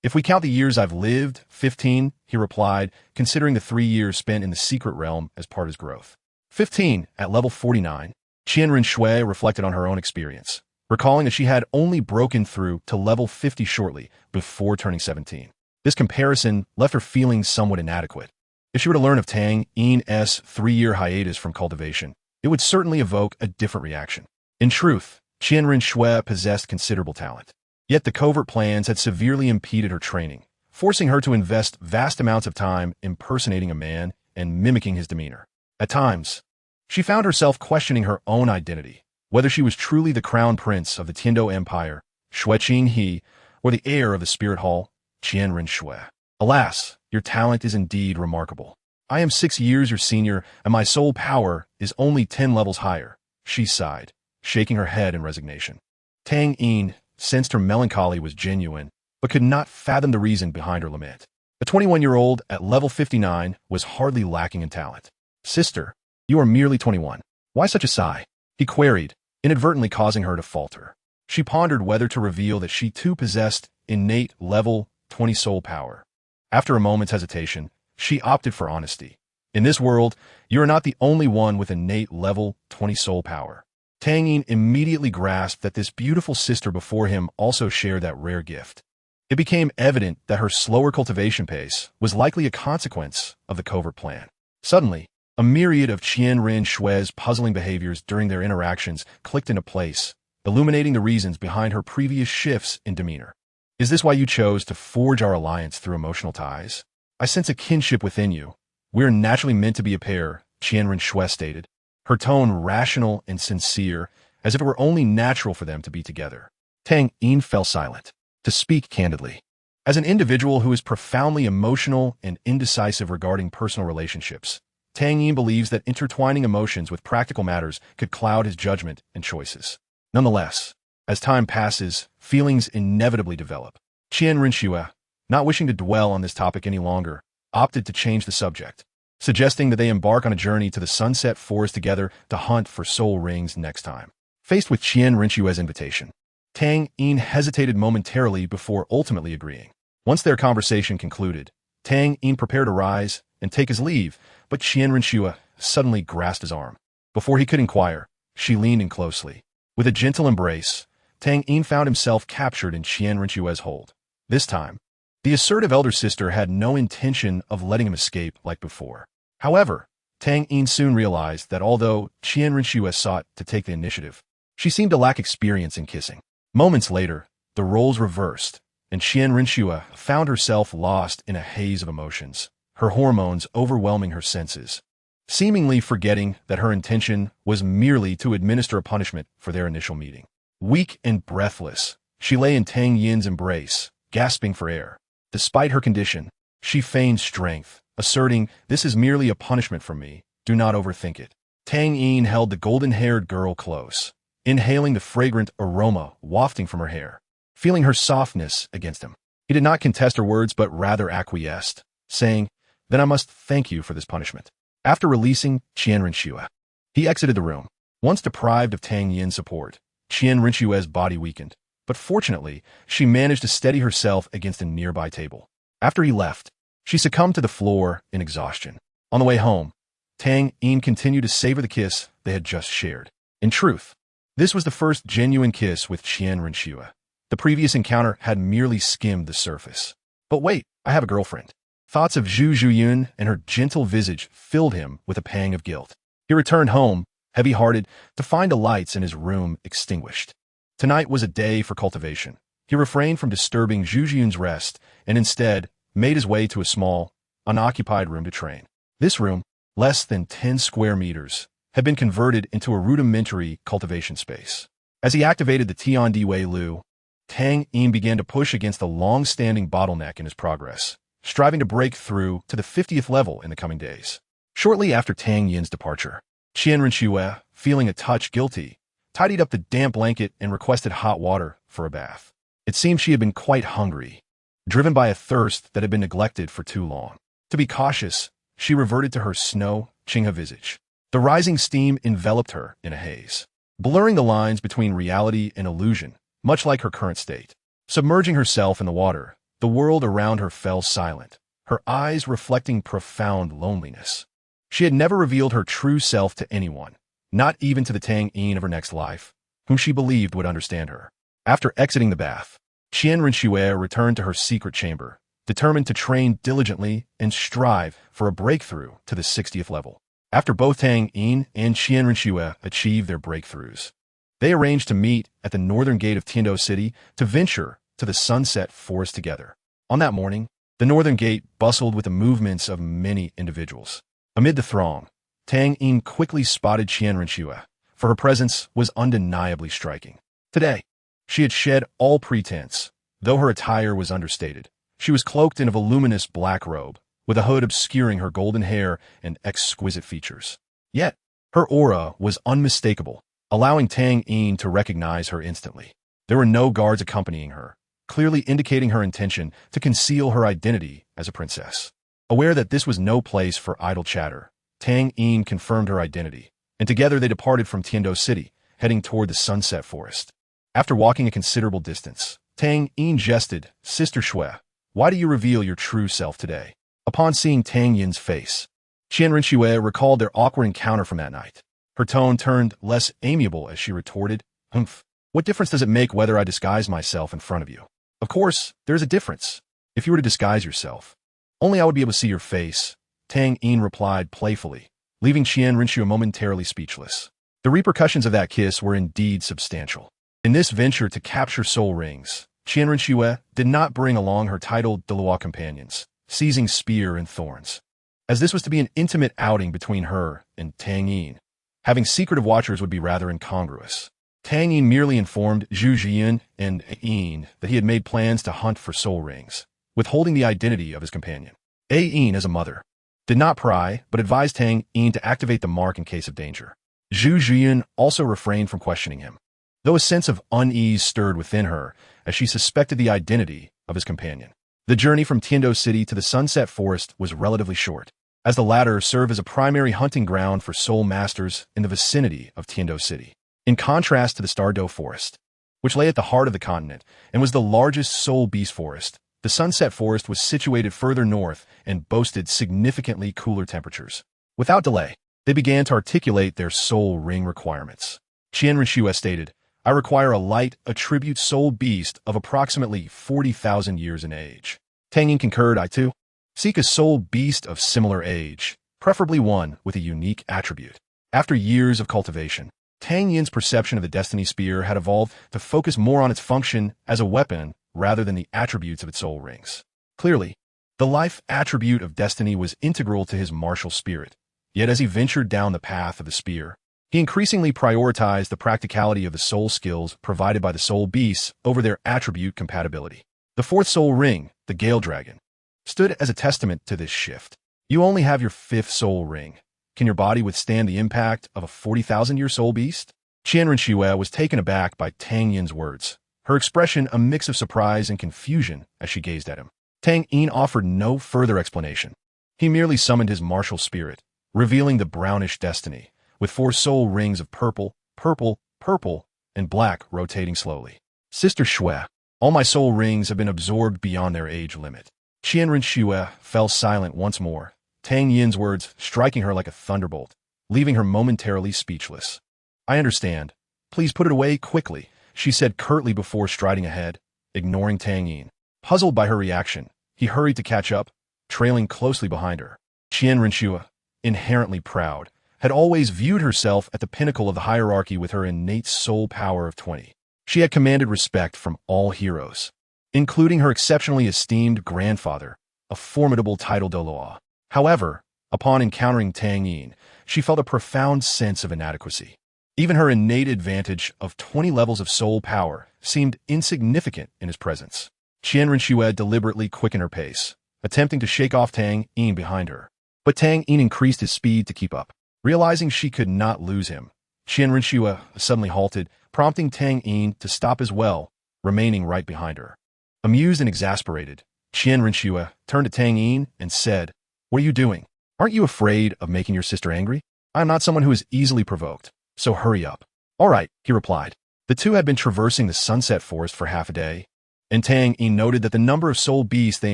If we count the years I've lived, 15, he replied, considering the 3 years spent in the secret realm as part of his growth. 15, at level 49. Qian Rinxue reflected on her own experience, recalling that she had only broken through to level 50 shortly before turning 17. This comparison left her feeling somewhat inadequate. If she were to learn of Tang Yin's 3-year hiatus from cultivation, it would certainly evoke a different reaction. In truth, Qian Rinxue possessed considerable talent. Yet the covert plans had severely impeded her training, forcing her to invest vast amounts of time impersonating a man and mimicking his demeanor. At times, she found herself questioning her own identity, whether she was truly the crown prince of the Tiando Empire, Xueqing He, or the heir of the Spirit Hall, Qian Rinxue. Alas, your talent is indeed remarkable. I am 6 years your senior, and my soul power is only 10 levels higher, she sighed, shaking her head in resignation. Tang Yin sensed her melancholy was genuine, but could not fathom the reason behind her lament. The 21-year-old at level 59 was hardly lacking in talent. Sister, you are merely 21. Why such a sigh? He queried, inadvertently causing her to falter. She pondered whether to reveal that she too possessed innate level 20 soul power. After a moment's hesitation, she opted for honesty. In this world, you are not the only one with innate level 20 soul power. Tang Yin immediately grasped that this beautiful sister before him also shared that rare gift. It became evident that her slower cultivation pace was likely a consequence of the covert plan. Suddenly, a myriad of Qian Rinxue's puzzling behaviors during their interactions clicked into place, illuminating the reasons behind her previous shifts in demeanor. Is this why you chose to forge our alliance through emotional ties? I sense a kinship within you. We're naturally meant to be a pair, Qian Rinxue stated, her tone rational and sincere, as if it were only natural for them to be together. Tang Yin fell silent. To speak candidly, as an individual who is profoundly emotional and indecisive regarding personal relationships, Tang Yin believes that intertwining emotions with practical matters could cloud his judgment and choices. Nonetheless, as time passes, feelings inevitably develop. Qian Rinxue, not wishing to dwell on this topic any longer, opted to change the subject, suggesting that they embark on a journey to the Sunset Forest together to hunt for soul rings next time. Faced with Qian Rinxue's invitation, Tang Yin hesitated momentarily before ultimately agreeing. Once their conversation concluded, Tang Yin prepared to rise and take his leave, but Qian Rinxue suddenly grasped his arm. Before he could inquire, she leaned in closely. With a gentle embrace, Tang Yin found himself captured in Qian Rinchue's hold. This time, the assertive elder sister had no intention of letting him escape like before. However, Tang Yin soon realized that although Qian Rinchue sought to take the initiative, she seemed to lack experience in kissing. Moments later, the roles reversed, and Qian Rinchue found herself lost in a haze of emotions, her hormones overwhelming her senses, seemingly forgetting that her intention was merely to administer a punishment for their initial meeting. Weak and breathless, she lay in Tang Yin's embrace, gasping for air. Despite her condition, she feigned strength, asserting, "This is merely a punishment from me, do not overthink it." Tang Yin held the golden-haired girl close, inhaling the fragrant aroma wafting from her hair, feeling her softness against him. He did not contest her words but rather acquiesced, saying, "Then I must thank you for this punishment." After releasing Qian Rinchue, he exited the room. Once deprived of Tang Yin's support, Qian Rinchue's body weakened, but fortunately, she managed to steady herself against a nearby table. After he left, she succumbed to the floor in exhaustion. On the way home, Tang Yin continued to savor the kiss they had just shared. In truth, this was the first genuine kiss with Qian Rinchue. The previous encounter had merely skimmed the surface. But wait, I have a girlfriend. Thoughts of Zhu Zhuyun and her gentle visage filled him with a pang of guilt. He returned home, heavy-hearted, to find the lights in his room extinguished. Tonight was a day for cultivation. He refrained from disturbing Zhu Zhuyun's rest and instead made his way to a small, unoccupied room to train. This room, less than 10 square meters, had been converted into a rudimentary cultivation space. As he activated the Tiandi Wei Lu, Tang Yin began to push against the long-standing bottleneck in his progress, striving to break through to the 50th level in the coming days. Shortly after Tang Yin's departure, Qian Rinchue, feeling a touch guilty, tidied up the damp blanket and requested hot water for a bath. It seemed she had been quite hungry, driven by a thirst that had been neglected for too long. To be cautious, she reverted to her snow Qinghe visage. The rising steam enveloped her in a haze, blurring the lines between reality and illusion, much like her current state. Submerging herself in the water, the world around her fell silent, her eyes reflecting profound loneliness. She had never revealed her true self to anyone, not even to the Tang Yin of her next life, whom she believed would understand her. After exiting the bath, Qian Rinchue returned to her secret chamber, determined to train diligently and strive for a breakthrough to the 60th level. After both Tang Yin and Qian Rinchue achieved their breakthroughs, they arranged to meet at the northern gate of Tiando City to venture to the Sunset Forest together. On that morning, the northern gate bustled with the movements of many individuals. Amid the throng, Tang Yin quickly spotted Qian Rinchue, for her presence was undeniably striking. Today, she had shed all pretense, though her attire was understated. She was cloaked in a voluminous black robe, with a hood obscuring her golden hair and exquisite features. Yet, her aura was unmistakable, allowing Tang Yin to recognize her instantly. There were no guards accompanying her, clearly indicating her intention to conceal her identity as a princess. Aware that this was no place for idle chatter, Tang Yin confirmed her identity, and together they departed from Tiando City, heading toward the Sunset Forest. After walking a considerable distance, Tang Yin jested, "Sister Shui, why do you reveal your true self today?" Upon seeing Tang Yin's face, Qian Rinchue recalled their awkward encounter from that night. Her tone turned less amiable as she retorted, "Humph, what difference does it make whether I disguise myself in front of you? Of course, there's a difference. If you were to disguise yourself, only I would be able to see your face," Tang Yin replied playfully, leaving Qian Rinchue momentarily speechless. The repercussions of that kiss were indeed substantial. In this venture to capture soul rings, Qian Rinchue did not bring along her titled Douluo companions, seizing spear and thorns. As this was to be an intimate outing between her and Tang Yin, having secretive watchers would be rather incongruous. Tang Yin merely informed Zhu Zhiyun and Yin that he had made plans to hunt for soul rings, withholding the identity of his companion. Yin, as a mother, did not pry, but advised Tang Yin to activate the mark in case of danger. Zhu Zhiyun also refrained from questioning him, though a sense of unease stirred within her as she suspected the identity of his companion. The journey from Tiando City to the Sunset Forest was relatively short, as the latter served as a primary hunting ground for soul masters in the vicinity of Tiando City. In contrast to the Stardow Forest, which lay at the heart of the continent and was the largest soul beast forest, the Sunset Forest was situated further north and boasted significantly cooler temperatures. Without delay, they began to articulate their soul ring requirements. Qian Rinchue stated, "I I require a light, attribute soul beast of approximately 40,000 years in age. Tang Yin concurred, I too seek a soul beast of similar age, preferably one with a unique attribute. After years of cultivation, Tang Yin's perception of the Destiny Spear had evolved to focus more on its function as a weapon rather than the attributes of its soul rings. Clearly, the life attribute of destiny was integral to his martial spirit, yet as he ventured down the path of the spear, he increasingly prioritized the practicality of the soul skills provided by the soul beasts over their attribute compatibility. The fourth soul ring, the Gale Dragon, stood as a testament to this shift. You only have your fifth soul ring. Can your body withstand the impact of a 40,000-year soul beast? Qian Renxue was taken aback by Tang Yin's words, her expression a mix of surprise and confusion as she gazed at him. Tang Yin offered no further explanation. He merely summoned his martial spirit, revealing the brownish destiny, with 4 soul rings of purple, purple, purple, and black rotating slowly. Sister Xue, all my soul rings have been absorbed beyond their age limit. Qian Renxue fell silent once more, Tang Yin's words striking her like a thunderbolt, leaving her momentarily speechless. I understand. Please put it away quickly, she said curtly before striding ahead, ignoring Tang Yin. Puzzled by her reaction, he hurried to catch up, trailing closely behind her. Qian Renxue, inherently proud, had always viewed herself at the pinnacle of the hierarchy with her innate soul power of 20. She had commanded respect from all heroes, including her exceptionally esteemed grandfather, a formidable title Douluo. However, upon encountering Tang Yin, she felt a profound sense of inadequacy. Even her innate advantage of 20 levels of soul power seemed insignificant in his presence. Qian Renxue deliberately quickened her pace, attempting to shake off Tang Yin behind her. But Tang Yin increased his speed to keep up. Realizing she could not lose him, Qian Renxue suddenly halted, prompting Tang Yin to stop as well, remaining right behind her. Amused and exasperated, Qian Renxue turned to Tang Yin and said, "What are you doing? Aren't you afraid of making your sister angry? I am not someone who is easily provoked, so hurry up." "All right," he replied. The two had been traversing the Sunset Forest for half a day, and Tang Yin noted that the number of soul beasts they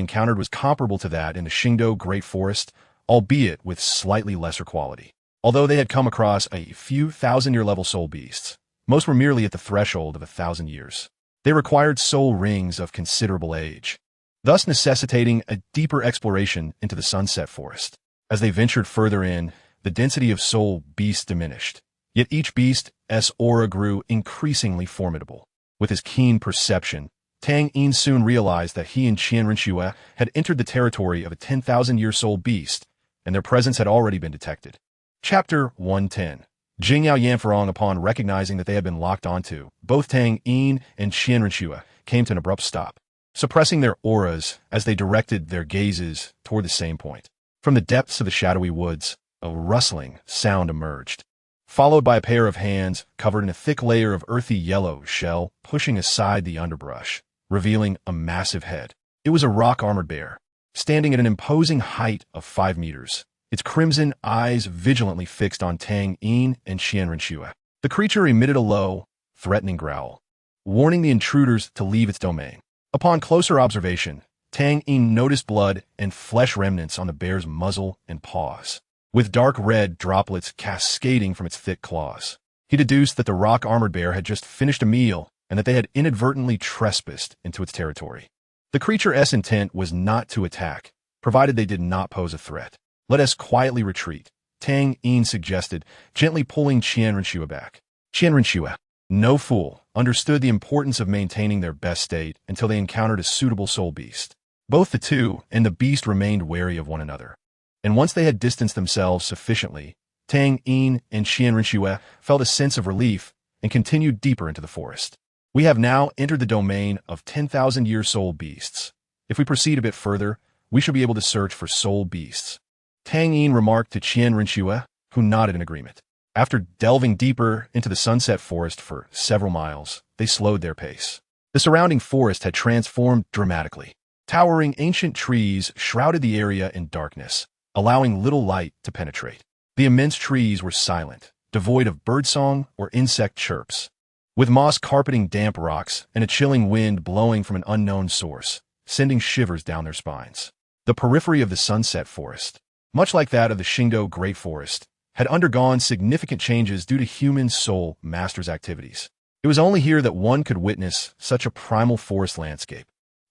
encountered was comparable to that in the Xingdou Great Forest, albeit with slightly lesser quality. Although they had come across a few thousand-year level soul beasts, most were merely at the threshold of 1,000 years. They required soul rings of considerable age, thus necessitating a deeper exploration into the Sunset Forest. As they ventured further in, the density of soul beasts diminished, yet each beast's aura grew increasingly formidable. With his keen perception, Tang Yin soon realized that he and Qian Renxue had entered the territory of a 10,000-year soul beast, and their presence had already been detected. Chapter 110. Jingyao Yanfurong, upon recognizing that they had been locked onto, both Tang Yin and Qian Renxue came to an abrupt stop, suppressing their auras as they directed their gazes toward the same point. From the depths of the shadowy woods, a rustling sound emerged, followed by a pair of hands covered in a thick layer of earthy yellow shell pushing aside the underbrush, revealing a massive head. It was a rock-armored bear, standing at an imposing height of 5 meters, its crimson eyes vigilantly fixed on Tang Yin and Qian Renxue. The creature emitted a low, threatening growl, warning the intruders to leave its domain. Upon closer observation, Tang Yin noticed blood and flesh remnants on the bear's muzzle and paws, with dark red droplets cascading from its thick claws. He deduced that the rock-armored bear had just finished a meal and that they had inadvertently trespassed into its territory. The creature's intent was not to attack, provided they did not pose a threat. "Let us quietly retreat," Tang Yin suggested, gently pulling Qian Renxue back. Qian Renxue, no fool, understood the importance of maintaining their best state until they encountered a suitable soul beast. Both the two and the beast remained wary of one another, and once they had distanced themselves sufficiently, Tang Yin and Qian Renxue felt a sense of relief and continued deeper into the forest. "We have now entered the domain of 10,000-year soul beasts. If we proceed a bit further, we shall be able to search for soul beasts," Tang Yin remarked to Qian Renxue, who nodded in agreement. After delving deeper into the Sunset Forest for several miles, they slowed their pace. The surrounding forest had transformed dramatically. Towering ancient trees shrouded the area in darkness, allowing little light to penetrate. The immense trees were silent, devoid of birdsong or insect chirps, with moss carpeting damp rocks and a chilling wind blowing from an unknown source, sending shivers down their spines. The periphery of the Sunset Forest, much like that of the Xingdou Great Forest, had undergone significant changes due to human soul masters' activities. It was only here that one could witness such a primal forest landscape.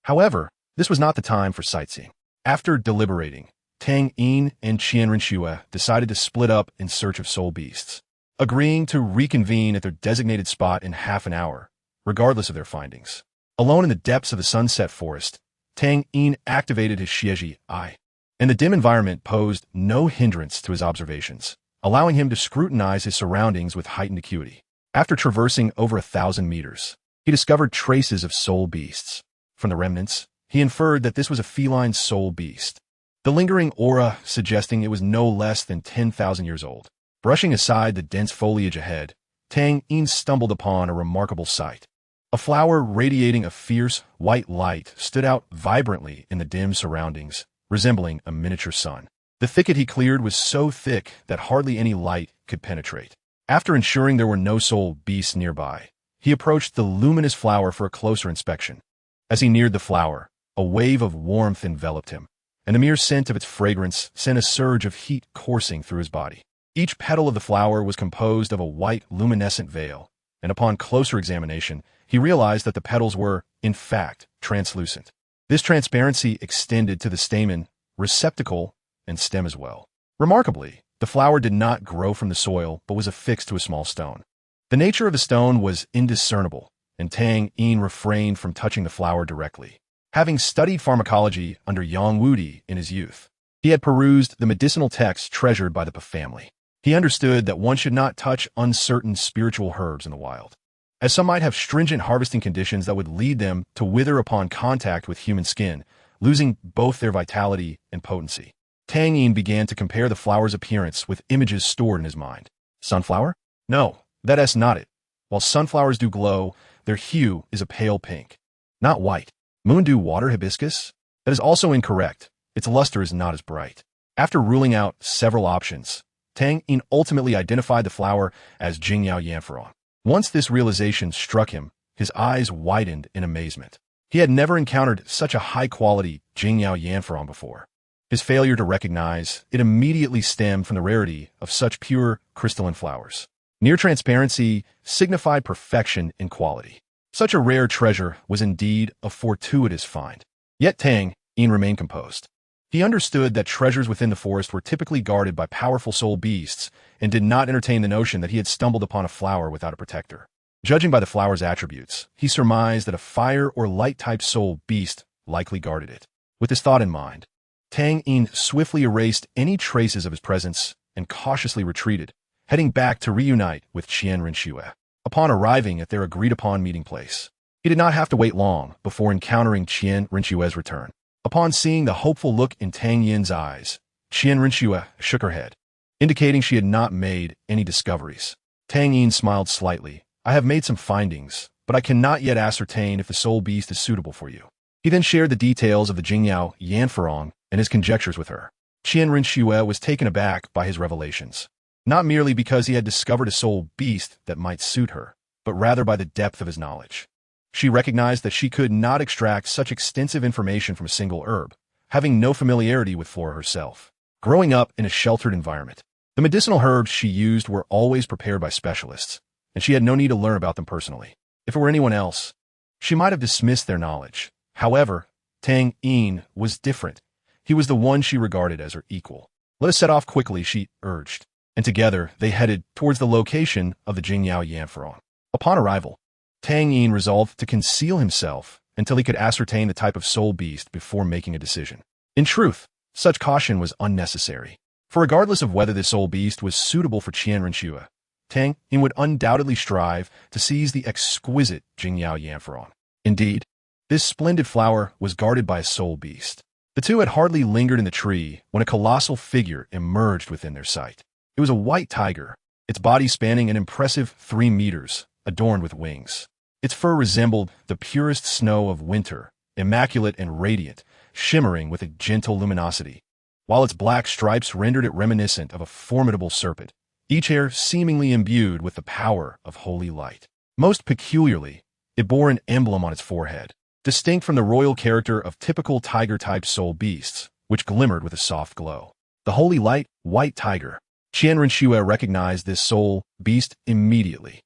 However, this was not the time for sightseeing. After deliberating, Tang Yin and Qian Rinxue decided to split up in search of soul beasts, agreeing to reconvene at their designated spot in half an hour, regardless of their findings. Alone in the depths of the sunset forest, Tang Yin activated his Xieji eye, and the dim environment posed no hindrance to his observations, allowing him to scrutinize his surroundings with heightened acuity. After traversing over 1,000 meters, he discovered traces of soul beasts. From the remnants, he inferred that this was a feline soul beast, the lingering aura suggesting it was no less than 10,000 years old. Brushing aside the dense foliage ahead, Tang Yin stumbled upon a remarkable sight. A flower radiating a fierce, white light stood out vibrantly in the dim surroundings, resembling a miniature sun. The thicket he cleared was so thick that hardly any light could penetrate. After ensuring there were no soul beasts nearby, he approached the luminous flower for a closer inspection. As he neared the flower, a wave of warmth enveloped him, and the mere scent of its fragrance sent a surge of heat coursing through his body. Each petal of the flower was composed of a white, luminescent veil, and upon closer examination, he realized that the petals were, in fact, translucent. This transparency extended to the stamen, receptacle, and stem as well. Remarkably, the flower did not grow from the soil, but was affixed to a small stone. The nature of the stone was indiscernible, and Tang Yin refrained from touching the flower directly. Having studied pharmacology under Yang Wudi in his youth, he had perused the medicinal texts treasured by the Pa family. He understood that one should not touch uncertain spiritual herbs in the wild, as some might have stringent harvesting conditions that would lead them to wither upon contact with human skin, losing both their vitality and potency. Tang Yin began to compare the flower's appearance with images stored in his mind. Sunflower? No, that's not it. While sunflowers do glow, their hue is a pale pink, not white. Moondew water hibiscus? That is also incorrect. Its luster is not as bright. After ruling out several options, Tang Yin ultimately identified the flower as Jingyao Yanfurong. Once this realization struck him, his eyes widened in amazement. He had never encountered such a high-quality Jingyao Yanfurong before. His failure to recognize it immediately stemmed from the rarity of such pure, crystalline flowers. Near transparency signified perfection in quality. Such a rare treasure was indeed a fortuitous find. Yet Tang Yin remained composed. He understood that treasures within the forest were typically guarded by powerful soul beasts and did not entertain the notion that he had stumbled upon a flower without a protector. Judging by the flower's attributes, he surmised that a fire or light-type soul beast likely guarded it. With this thought in mind, Tang Yin swiftly erased any traces of his presence and cautiously retreated, heading back to reunite with Qian Rinxue. Upon arriving at their agreed-upon meeting place, he did not have to wait long before encountering Qian Rinxue's return. Upon seeing the hopeful look in Tang Yin's eyes, Qian Rinxue shook her head, indicating she had not made any discoveries. Tang Yin smiled slightly. I have made some findings, but I cannot yet ascertain if the soul beast is suitable for you. He then shared the details of the Jingyao Yanfurong and his conjectures with her. Qian Rinxue was taken aback by his revelations, not merely because he had discovered a soul beast that might suit her, but rather by the depth of his knowledge. She recognized that she could not extract such extensive information from a single herb, having no familiarity with flora herself. Growing up in a sheltered environment, the medicinal herbs she used were always prepared by specialists, and she had no need to learn about them personally. If it were anyone else, she might have dismissed their knowledge. However, Tang Yin was different. He was the one she regarded as her equal. Let us set off quickly, she urged, and together they headed towards the location of the Jingyao Yanfurong. Upon arrival, Tang Yin resolved to conceal himself until he could ascertain the type of soul beast before making a decision. In truth, such caution was unnecessary, for regardless of whether the soul beast was suitable for Qian Rinxue, Tang Yin would undoubtedly strive to seize the exquisite Jingyao Yanfurong. Indeed, this splendid flower was guarded by a soul beast. The two had hardly lingered in the tree when a colossal figure emerged within their sight. It was a white tiger, its body spanning an impressive 3 meters, adorned with wings. Its fur resembled the purest snow of winter, immaculate and radiant, shimmering with a gentle luminosity, while its black stripes rendered it reminiscent of a formidable serpent, each hair seemingly imbued with the power of holy light. Most peculiarly, it bore an emblem on its forehead, distinct from the royal character of typical tiger-type soul beasts, which glimmered with a soft glow. The holy light, white tiger. Qian Rinxue recognized this soul beast immediately.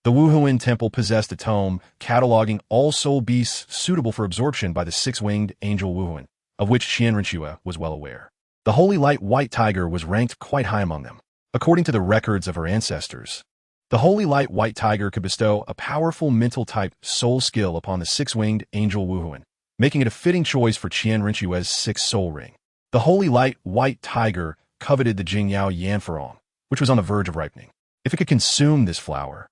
The Wuhuan Temple possessed a tome cataloging all soul beasts suitable for absorption by the six-winged angel Wuhuan, of which Qian Rinxue was well aware. The holy light white tiger was ranked quite high among them. According to the records of her ancestors, the holy light white tiger could bestow a powerful mental-type soul skill upon the six-winged angel Wuhuan, making it a fitting choice for Qian Rinxue's sixth soul ring. The holy light white tiger coveted the Jingyao Yanferong, which was on the verge of ripening. If it could consume this flower,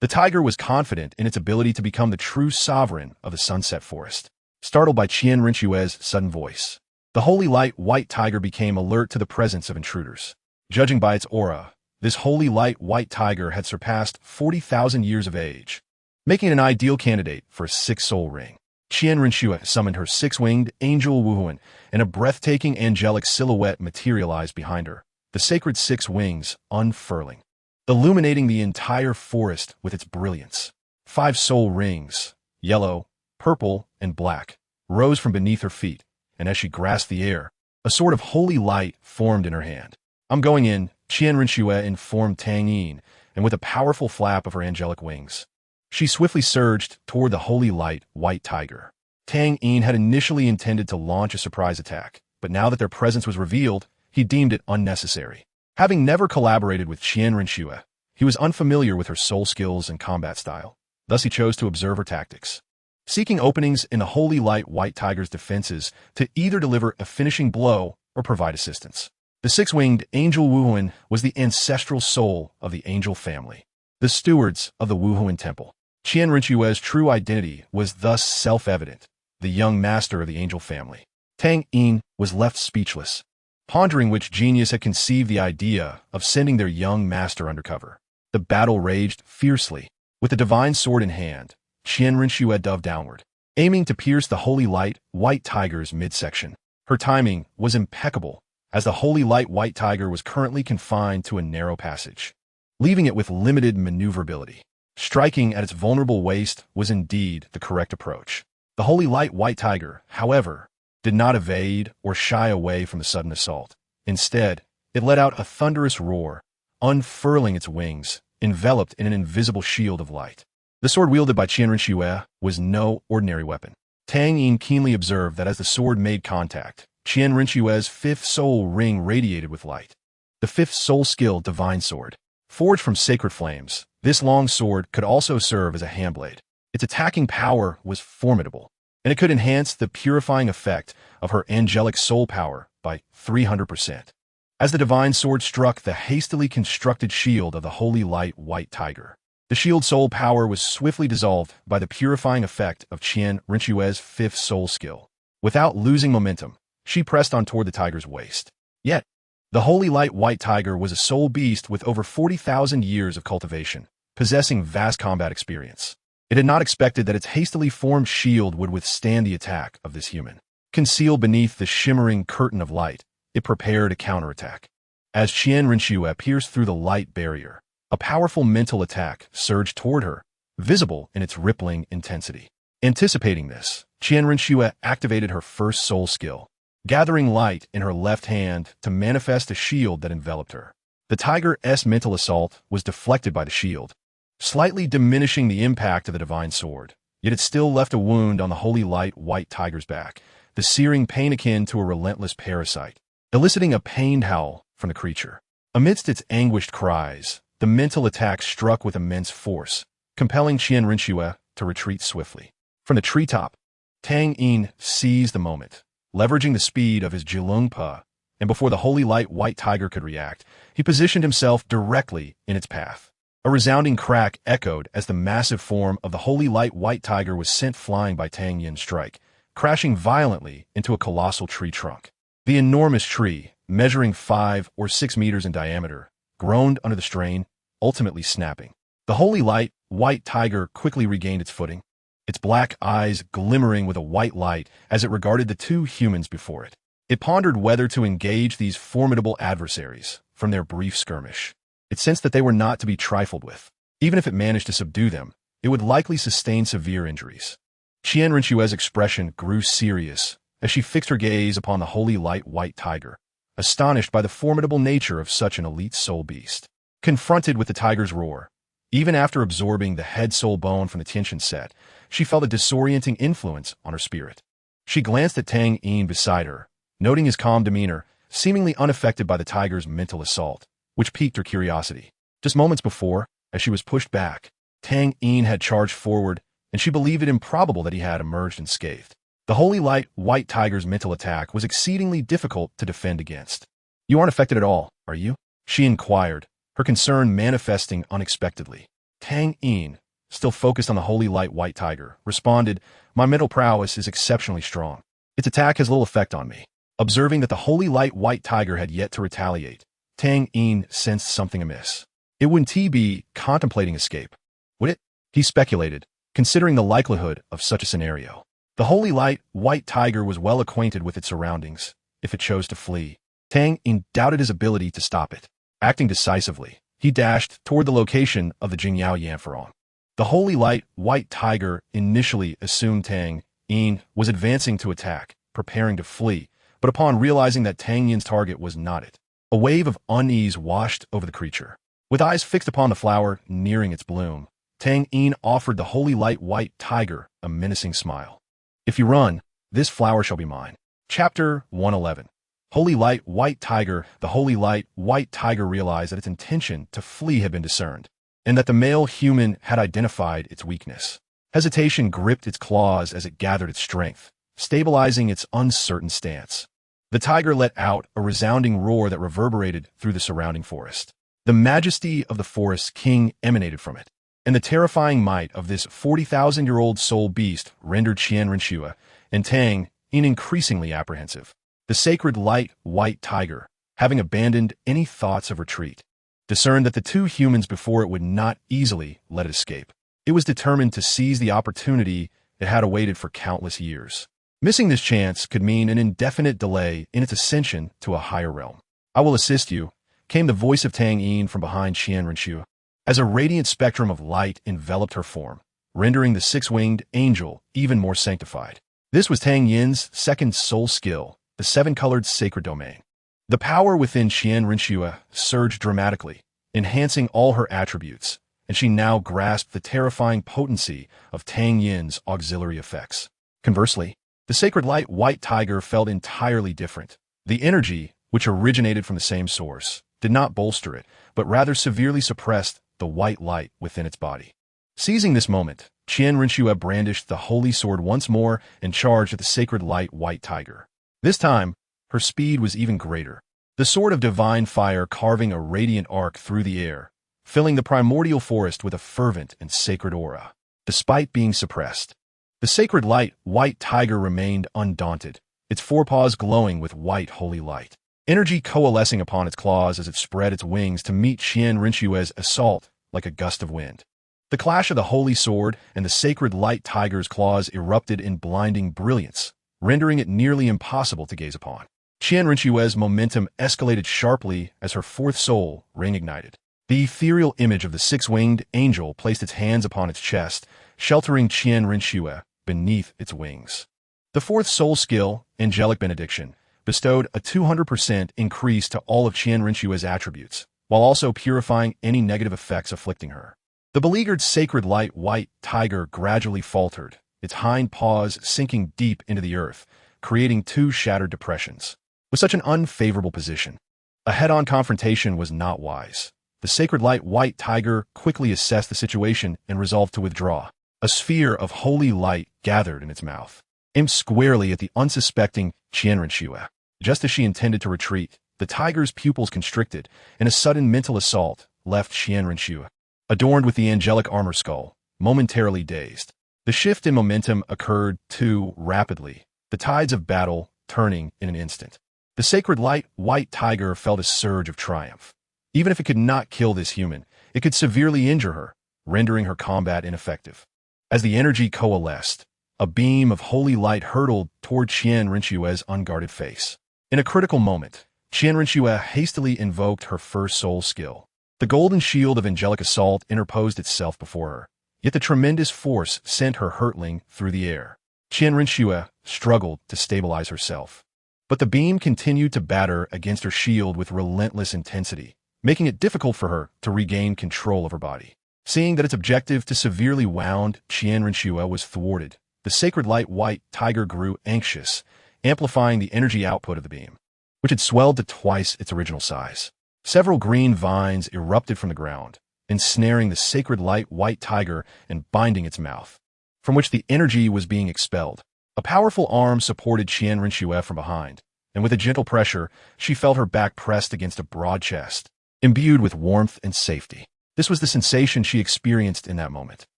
the tiger was confident in its ability to become the true sovereign of the sunset forest. Startled by Qian Rinxue's sudden voice, the holy light white tiger became alert to the presence of intruders. Judging by its aura, this holy light white tiger had surpassed 40,000 years of age, making it an ideal candidate for a sixth soul ring. Qian Rinxue summoned her six-winged angel Wuhuan, and a breathtaking angelic silhouette materialized behind her, the sacred six wings unfurling, illuminating the entire forest with its brilliance. 5 soul rings, yellow, purple, and black, rose from beneath her feet, and as she grasped the air, a sort of holy light formed in her hand. "I'm going in," Qian Rinxue informed Tang Yin, and with a powerful flap of her angelic wings, she swiftly surged toward the holy light white tiger. Tang Yin had initially intended to launch a surprise attack, but now that their presence was revealed, he deemed it unnecessary. Having never collaborated with Qian Rinxue, he was unfamiliar with her soul skills and combat style. Thus he chose to observe her tactics, seeking openings in the holy light white tiger's defenses to either deliver a finishing blow or provide assistance. The six-winged angel Wuhuan was the ancestral soul of the angel family, the stewards of the Wuhuan Temple. Qian Rinxue's true identity was thus self-evident, the young master of the angel family. Tang Yin was left speechless, pondering which genius had conceived the idea of sending their young master undercover. The battle raged fiercely. With the divine sword in hand, Qian Rinxue dove downward, aiming to pierce the holy light white tiger's midsection. Her timing was impeccable, as the holy light white tiger was currently confined to a narrow passage, leaving it with limited maneuverability. Striking at its vulnerable waist was indeed the correct approach. The holy light white tiger, however, did not evade or shy away from the sudden assault. Instead, it let out a thunderous roar, unfurling its wings, enveloped in an invisible shield of light. The sword wielded by Qian Rinxue was no ordinary weapon. Tang Yin keenly observed that as the sword made contact, Qian Rinxue's fifth soul ring radiated with light. The fifth soul skill, Divine Sword. Forged from sacred flames, this long sword could also serve as a handblade. Its attacking power was formidable, and it could enhance the purifying effect of her angelic soul power by 300%. As the divine sword struck the hastily constructed shield of the holy light white tiger, the shield's soul power was swiftly dissolved by the purifying effect of Qian Rinxue's fifth soul skill. Without losing momentum, she pressed on toward the tiger's waist. Yet, the holy light white tiger was a soul beast with over 40,000 years of cultivation, possessing vast combat experience. It had not expected that its hastily formed shield would withstand the attack of this human. Concealed beneath the shimmering curtain of light, it prepared a counterattack. As Qian Rinxue pierced through the light barrier, a powerful mental attack surged toward her, visible in its rippling intensity. Anticipating this, Qian Rinxue activated her first soul skill, gathering light in her left hand to manifest a shield that enveloped her. The tiger's mental assault was deflected by the shield, slightly diminishing the impact of the divine sword. Yet it still left a wound on the holy light white tiger's back, the searing pain akin to a relentless parasite, eliciting a pained howl from the creature. Amidst its anguished cries, the mental attack struck with immense force, compelling Qian Rinxue to retreat swiftly. From the treetop, Tang Yin seized the moment, leveraging the speed of his Jilungpa, and before the holy light white tiger could react, he positioned himself directly in its path. A resounding crack echoed as the massive form of the holy light white tiger was sent flying by Tang Yin's strike, crashing violently into a colossal tree trunk. The enormous tree, measuring 5 or 6 meters in diameter, groaned under the strain, ultimately snapping. The holy light white tiger quickly regained its footing, its black eyes glimmering with a white light as it regarded the two humans before it. It pondered whether to engage these formidable adversaries from their brief skirmish. It sensed that they were not to be trifled with. Even if it managed to subdue them, it would likely sustain severe injuries. Qian Rinxue's expression grew serious as she fixed her gaze upon the holy light white tiger, astonished by the formidable nature of such an elite soul beast. Confronted with the tiger's roar, Even after absorbing the head-soul bone from the tension set, she felt a disorienting influence on her spirit. She glanced at Tang Yin beside her, noting his calm demeanor, seemingly unaffected by the tiger's mental assault, which piqued her curiosity. Just moments before, as she was pushed back, Tang Yin had charged forward, and she believed it improbable that he had emerged unscathed. The holy light white tiger's mental attack was exceedingly difficult to defend against. "You aren't affected at all, are you?" she inquired, her concern manifesting unexpectedly. Tang Yin, still focused on the holy light white tiger, responded, "My mental prowess is exceptionally strong. Its attack has little effect on me." Observing that the holy light white tiger had yet to retaliate, Tang Yin sensed something amiss. It wouldn't he be contemplating escape? Would it? He speculated, considering the likelihood of such a scenario. The holy light white tiger was well acquainted with its surroundings. If it chose to flee, Tang Yin doubted his ability to stop it. Acting decisively, he dashed toward the location of the Jingyao Yanferong. The holy light white tiger initially assumed Tang Yin was advancing to attack, preparing to flee, but upon realizing that Tang Yin's target was not it, a wave of unease washed over the creature. With eyes fixed upon the flower nearing its bloom, Tang Yin offered the holy light white tiger a menacing smile. "If you run, this flower shall be mine." Chapter 111. Holy light white tiger. The holy light white tiger realized that its intention to flee had been discerned, and that the male human had identified its weakness. Hesitation gripped its claws as it gathered its strength, stabilizing its uncertain stance. The tiger let out a resounding roar that reverberated through the surrounding forest. The majesty of the forest's king emanated from it, and the terrifying might of this 40,000-year-old soul beast rendered Qian Renshua and Tang Yin increasingly apprehensive. The sacred light white tiger, having abandoned any thoughts of retreat, discerned that the two humans before it would not easily let it escape. It was determined to seize the opportunity it had awaited for countless years. Missing this chance could mean an indefinite delay in its ascension to a higher realm. "I will assist you," came the voice of Tang Yin from behind Qian Renshua, as a radiant spectrum of light enveloped her form, rendering the six-winged angel even more sanctified. This was Tang Yin's second soul skill, the seven-colored sacred domain. The power within Qian Renshua surged dramatically, enhancing all her attributes, and she now grasped the terrifying potency of Tang Yin's auxiliary effects. Conversely, the sacred light white tiger felt entirely different. The energy, which originated from the same source, did not bolster it, but rather severely suppressed the white light within its body. Seizing this moment, Qian Renshua brandished the holy sword once more and charged at the sacred light white tiger. This time, her speed was even greater, the sword of divine fire carving a radiant arc through the air, filling the primordial forest with a fervent and sacred aura. Despite being suppressed, the sacred light white tiger remained undaunted, its forepaws glowing with white holy light. Energy coalescing upon its claws as it spread its wings to meet Qian Renshua's assault like a gust of wind. The clash of the holy sword and the sacred light tiger's claws erupted in blinding brilliance, rendering it nearly impossible to gaze upon. Qian Renshua's momentum escalated sharply as her fourth soul ring ignited. The ethereal image of the six-winged angel placed its hands upon its chest, sheltering Qian Renshua beneath its wings. The fourth soul skill, Angelic Benediction, bestowed a 200% increase to all of Qian Renshua's attributes, while also purifying any negative effects afflicting her. The beleaguered sacred light white tiger gradually faltered, its hind paws sinking deep into the earth, creating two shattered depressions. With such an unfavorable position, a head-on confrontation was not wise. The sacred light white tiger quickly assessed the situation and resolved to withdraw. A sphere of holy light gathered in its mouth, aimed squarely at the unsuspecting Qian Renshua. Just as she intended to retreat, the tiger's pupils constricted, and a sudden mental assault left Qian Renshua, adorned with the angelic armor skull, momentarily dazed. The shift in momentum occurred too rapidly, the tides of battle turning in an instant. The sacred light white tiger felt a surge of triumph. Even if it could not kill this human, it could severely injure her, rendering her combat ineffective. As the energy coalesced, a beam of holy light hurtled toward Qian Renshua's unguarded face. In a critical moment, Qian Renshua hastily invoked her first soul skill. The golden shield of angelic assault interposed itself before her, yet the tremendous force sent her hurtling through the air. Qian Renshua struggled to stabilize herself, but the beam continued to batter against her shield with relentless intensity, making it difficult for her to regain control of her body. Seeing that its objective to severely wound Qian Renshue was thwarted, the sacred light white tiger grew anxious, amplifying the energy output of the beam, which had swelled to twice its original size. Several green vines erupted from the ground, ensnaring the sacred light white tiger and binding its mouth, from which the energy was being expelled. A powerful arm supported Qian Renshue from behind, and with a gentle pressure, she felt her back pressed against a broad chest, imbued with warmth and safety. This was the sensation she experienced in that moment.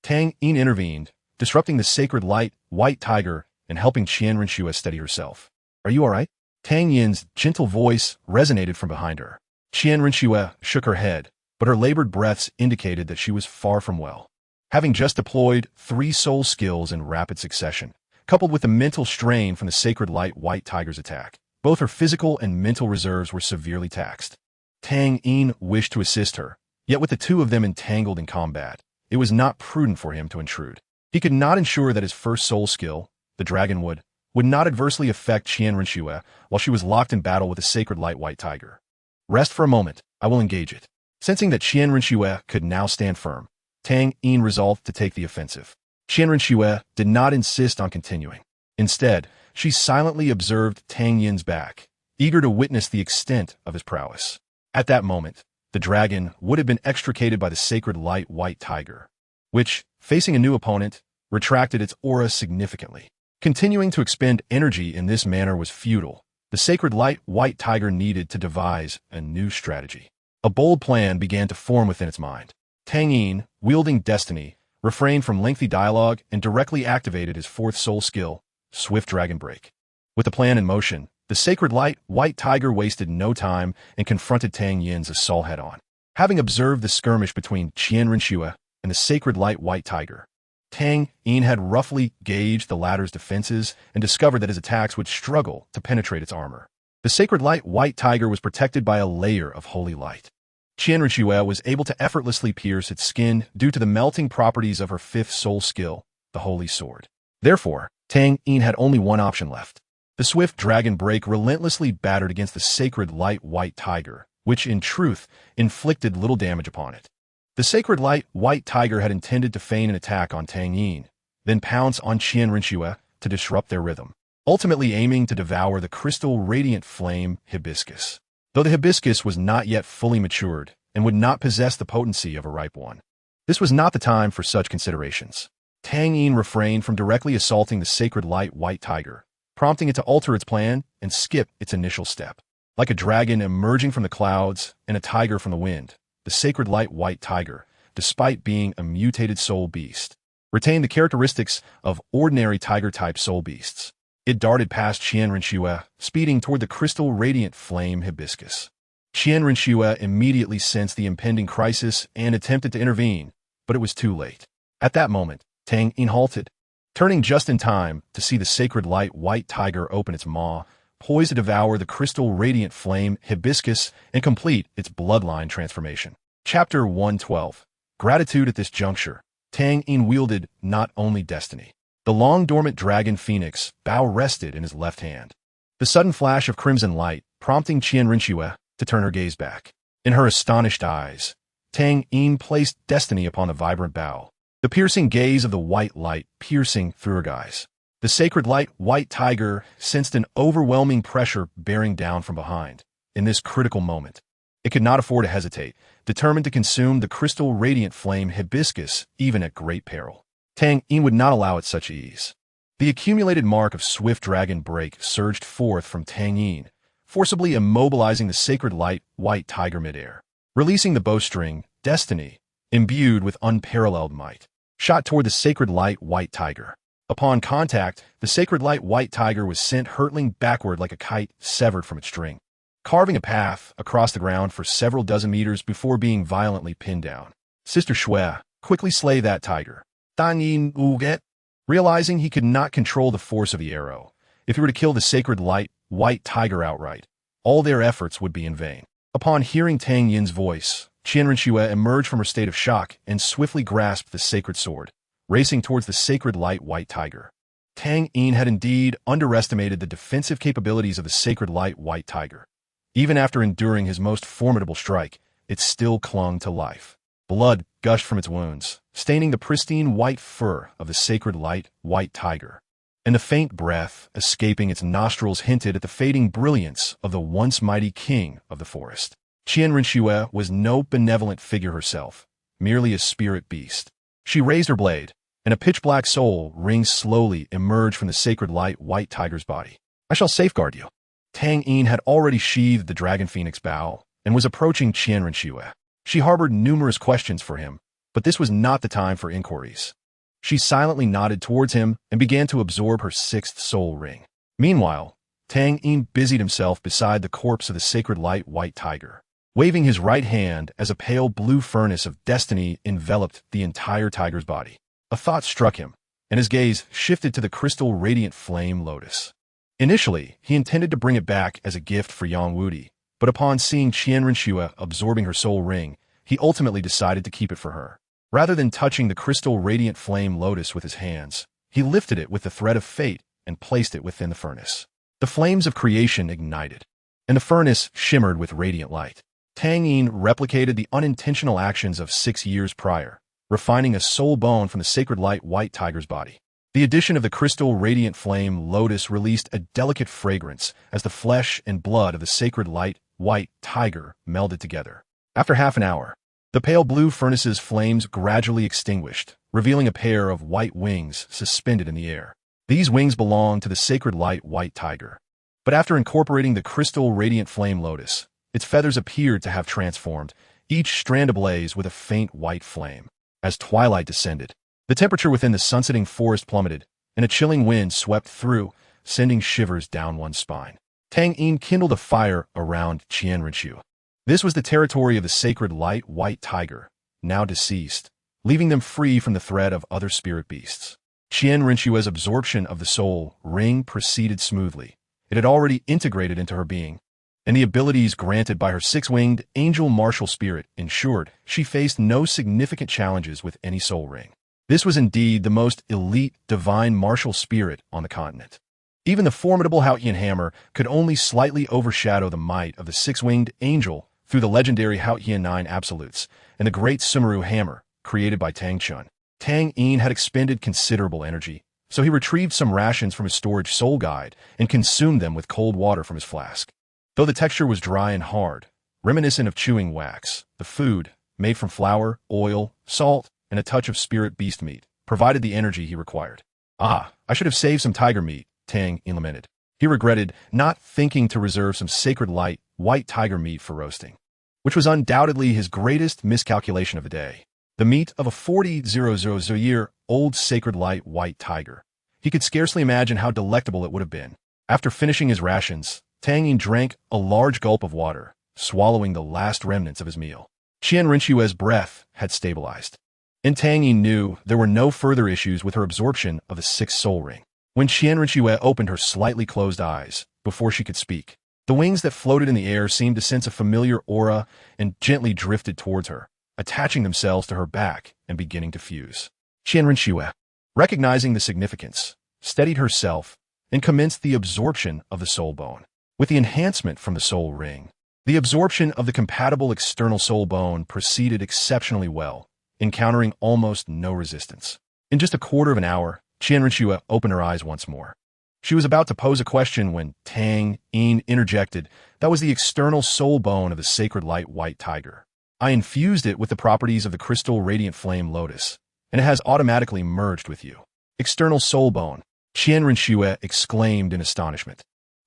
Tang Yin intervened, disrupting the sacred light white tiger and helping Qian Renshue steady herself. "Are you all right?" Tang Yin's gentle voice resonated from behind her. Qian Renshue shook her head, but her labored breaths indicated that she was far from well. Having just deployed 3 soul skills in rapid succession, coupled with the mental strain from the sacred light white tiger's attack, both her physical and mental reserves were severely taxed. Tang Yin wished to assist her, yet with the two of them entangled in combat, it was not prudent for him to intrude. He could not ensure that his first soul skill, the Dragon would not adversely affect Qian Renshue while she was locked in battle with the sacred light white tiger. "Rest for a moment, I will engage it." Sensing that Qian Renshue could now stand firm, Tang Yin resolved to take the offensive. Qian Renshue did not insist on continuing. Instead, she silently observed Tang Yin's back, eager to witness the extent of his prowess. At that moment, the dragon would have been extricated by the sacred light white tiger, which, facing a new opponent, retracted its aura significantly. Continuing to expend energy in this manner was futile. The sacred light white tiger needed to devise a new strategy. A bold plan began to form within its mind. Tang Yin, wielding destiny, refrained from lengthy dialogue and directly activated his 4th soul skill, Swift Dragon Break. With the plan in motion, the sacred light white tiger wasted no time and confronted Tang Yin's assault head-on. Having observed the skirmish between Qian Renshue and the sacred light white tiger, Tang Yin had roughly gauged the latter's defenses and discovered that his attacks would struggle to penetrate its armor. The sacred light white tiger was protected by a layer of holy light. Qian Renshue was able to effortlessly pierce its skin due to the melting properties of her 5th soul skill, the Holy Sword. Therefore, Tang Yin had only one option left. The Swift Dragon Break relentlessly battered against the sacred light white tiger, which in truth inflicted little damage upon it. The sacred light white tiger had intended to feign an attack on Tang Yin, then pounce on Qian Renshue to disrupt their rhythm, ultimately aiming to devour the crystal radiant flame hibiscus. Though the hibiscus was not yet fully matured and would not possess the potency of a ripe one, this was not the time for such considerations. Tang Yin refrained from directly assaulting the sacred light white tiger, prompting it to alter its plan and skip its initial step. Like a dragon emerging from the clouds and a tiger from the wind, the sacred light white tiger, despite being a mutated soul beast, retained the characteristics of ordinary tiger-type soul beasts. It darted past Qian Renshue, speeding toward the crystal radiant flame hibiscus. Qian Renshue immediately sensed the impending crisis and attempted to intervene, but it was too late. At that moment, Tang Yin halted, turning just in time to see the sacred light white tiger open its maw, poised to devour the crystal radiant flame hibiscus and complete its bloodline transformation. Chapter 112. Gratitude. At this juncture, Tang Yin wielded not only destiny. The long-dormant dragon phoenix bow rested in his left hand. The sudden flash of crimson light prompting Qian Renshue to turn her gaze back. In her astonished eyes, Tang Yin placed destiny upon the vibrant bow, the piercing gaze of the white light piercing through her guise. The sacred light white tiger sensed an overwhelming pressure bearing down from behind. In this critical moment, it could not afford to hesitate, determined to consume the crystal radiant flame hibiscus even at great peril. Tang Yin would not allow it such ease. The accumulated mark of Swift Dragon Break surged forth from Tang Yin, forcibly immobilizing the sacred light white tiger midair. Releasing the bowstring, destiny, imbued with unparalleled might, shot toward the sacred light white tiger. Upon contact, the sacred light white tiger was sent hurtling backward like a kite severed from its string, carving a path across the ground for several dozen meters before being violently pinned down. Sister Shui, quickly slay that tiger. Dan Yin Uget, realizing he could not control the force of the arrow, if he were to kill the sacred light white tiger outright, all their efforts would be in vain. Upon hearing Tang Yin's voice, Qian Renshue emerged from her state of shock and swiftly grasped the sacred sword, racing towards the sacred light white tiger. Tang Yin had indeed underestimated the defensive capabilities of the sacred light white tiger. Even after enduring his most formidable strike, it still clung to life. Blood gushed from its wounds, staining the pristine white fur of the sacred light white tiger. And the faint breath escaping its nostrils hinted at the fading brilliance of the once mighty king of the forest. Qian Rinxue was no benevolent figure herself, merely a spirit beast. She raised her blade, and a pitch-black soul ring slowly emerged from the sacred light white tiger's body. I shall safeguard you. Tang Yin had already sheathed the dragon phoenix bow and was approaching Qian Rinxue. She harbored numerous questions for him, but this was not the time for inquiries. She silently nodded towards him and began to absorb her sixth soul ring. Meanwhile, Tang Yin busied himself beside the corpse of the sacred light white tiger, waving his right hand as a pale blue furnace of destiny enveloped the entire tiger's body. A thought struck him, and his gaze shifted to the crystal radiant flame lotus. Initially, he intended to bring it back as a gift for Yang Wudi, but upon seeing Qian Rinxue absorbing her soul ring, he ultimately decided to keep it for her. Rather than touching the crystal radiant flame lotus with his hands, he lifted it with the thread of fate and placed it within the furnace. The flames of creation ignited, and the furnace shimmered with radiant light. Tang Yin replicated the unintentional actions of 6 years prior, refining a soul bone from the sacred light white tiger's body. The addition of the crystal radiant flame lotus released a delicate fragrance as the flesh and blood of the sacred light white tiger melded together. After half an hour, the pale blue furnace's flames gradually extinguished, revealing a pair of white wings suspended in the air. These wings belonged to the sacred light white tiger. But after incorporating the crystal radiant flame lotus, its feathers appeared to have transformed, each strand ablaze with a faint white flame. As twilight descended, the temperature within the sunsetting forest plummeted, and a chilling wind swept through, sending shivers down one's spine. Tang Yin kindled a fire around Qian Rinxue. This was the territory of the sacred light white tiger, now deceased, leaving them free from the threat of other spirit beasts. Qian Rinxue's absorption of the soul ring proceeded smoothly. It had already integrated into her being, and the abilities granted by her six-winged angel martial spirit ensured she faced no significant challenges with any soul ring. This was indeed the most elite divine martial spirit on the continent. Even the formidable Haotian hammer could only slightly overshadow the might of the six-winged angel through the legendary Haotian 9 absolutes and the great Sumeru hammer created by Tang Chun. Tang Yin had expended considerable energy, so he retrieved some rations from his storage soul guide and consumed them with cold water from his flask. Though the texture was dry and hard, reminiscent of chewing wax, the food, made from flour, oil, salt, and a touch of spirit beast meat, provided the energy he required. Ah, I should have saved some tiger meat, Tang Yin lamented. He regretted not thinking to reserve some sacred light, white tiger meat for roasting, which was undoubtedly his greatest miscalculation of the day. The meat of a 40,000-year-old sacred light white tiger. He could scarcely imagine how delectable it would have been. After finishing his rations, Tang Yin drank a large gulp of water, swallowing the last remnants of his meal. Qian Rinxue's breath had stabilized, and Tang Yin knew there were no further issues with her absorption of the sixth soul ring. When Qian Rinxue opened her slightly closed eyes before she could speak, the wings that floated in the air seemed to sense a familiar aura and gently drifted towards her, attaching themselves to her back and beginning to fuse. Qian Rinxue, recognizing the significance, steadied herself and commenced the absorption of the soul bone. With the enhancement from the soul ring, the absorption of the compatible external soul bone proceeded exceptionally well, encountering almost no resistance. In just a quarter of an hour, Qian Rinxue opened her eyes once more. She was about to pose a question when Tang Yin interjected, "That was the external soul bone of the sacred light white tiger. I infused it with the properties of the crystal radiant flame lotus, and it has automatically merged with you." External soul bone, Qian Rinxue exclaimed in astonishment.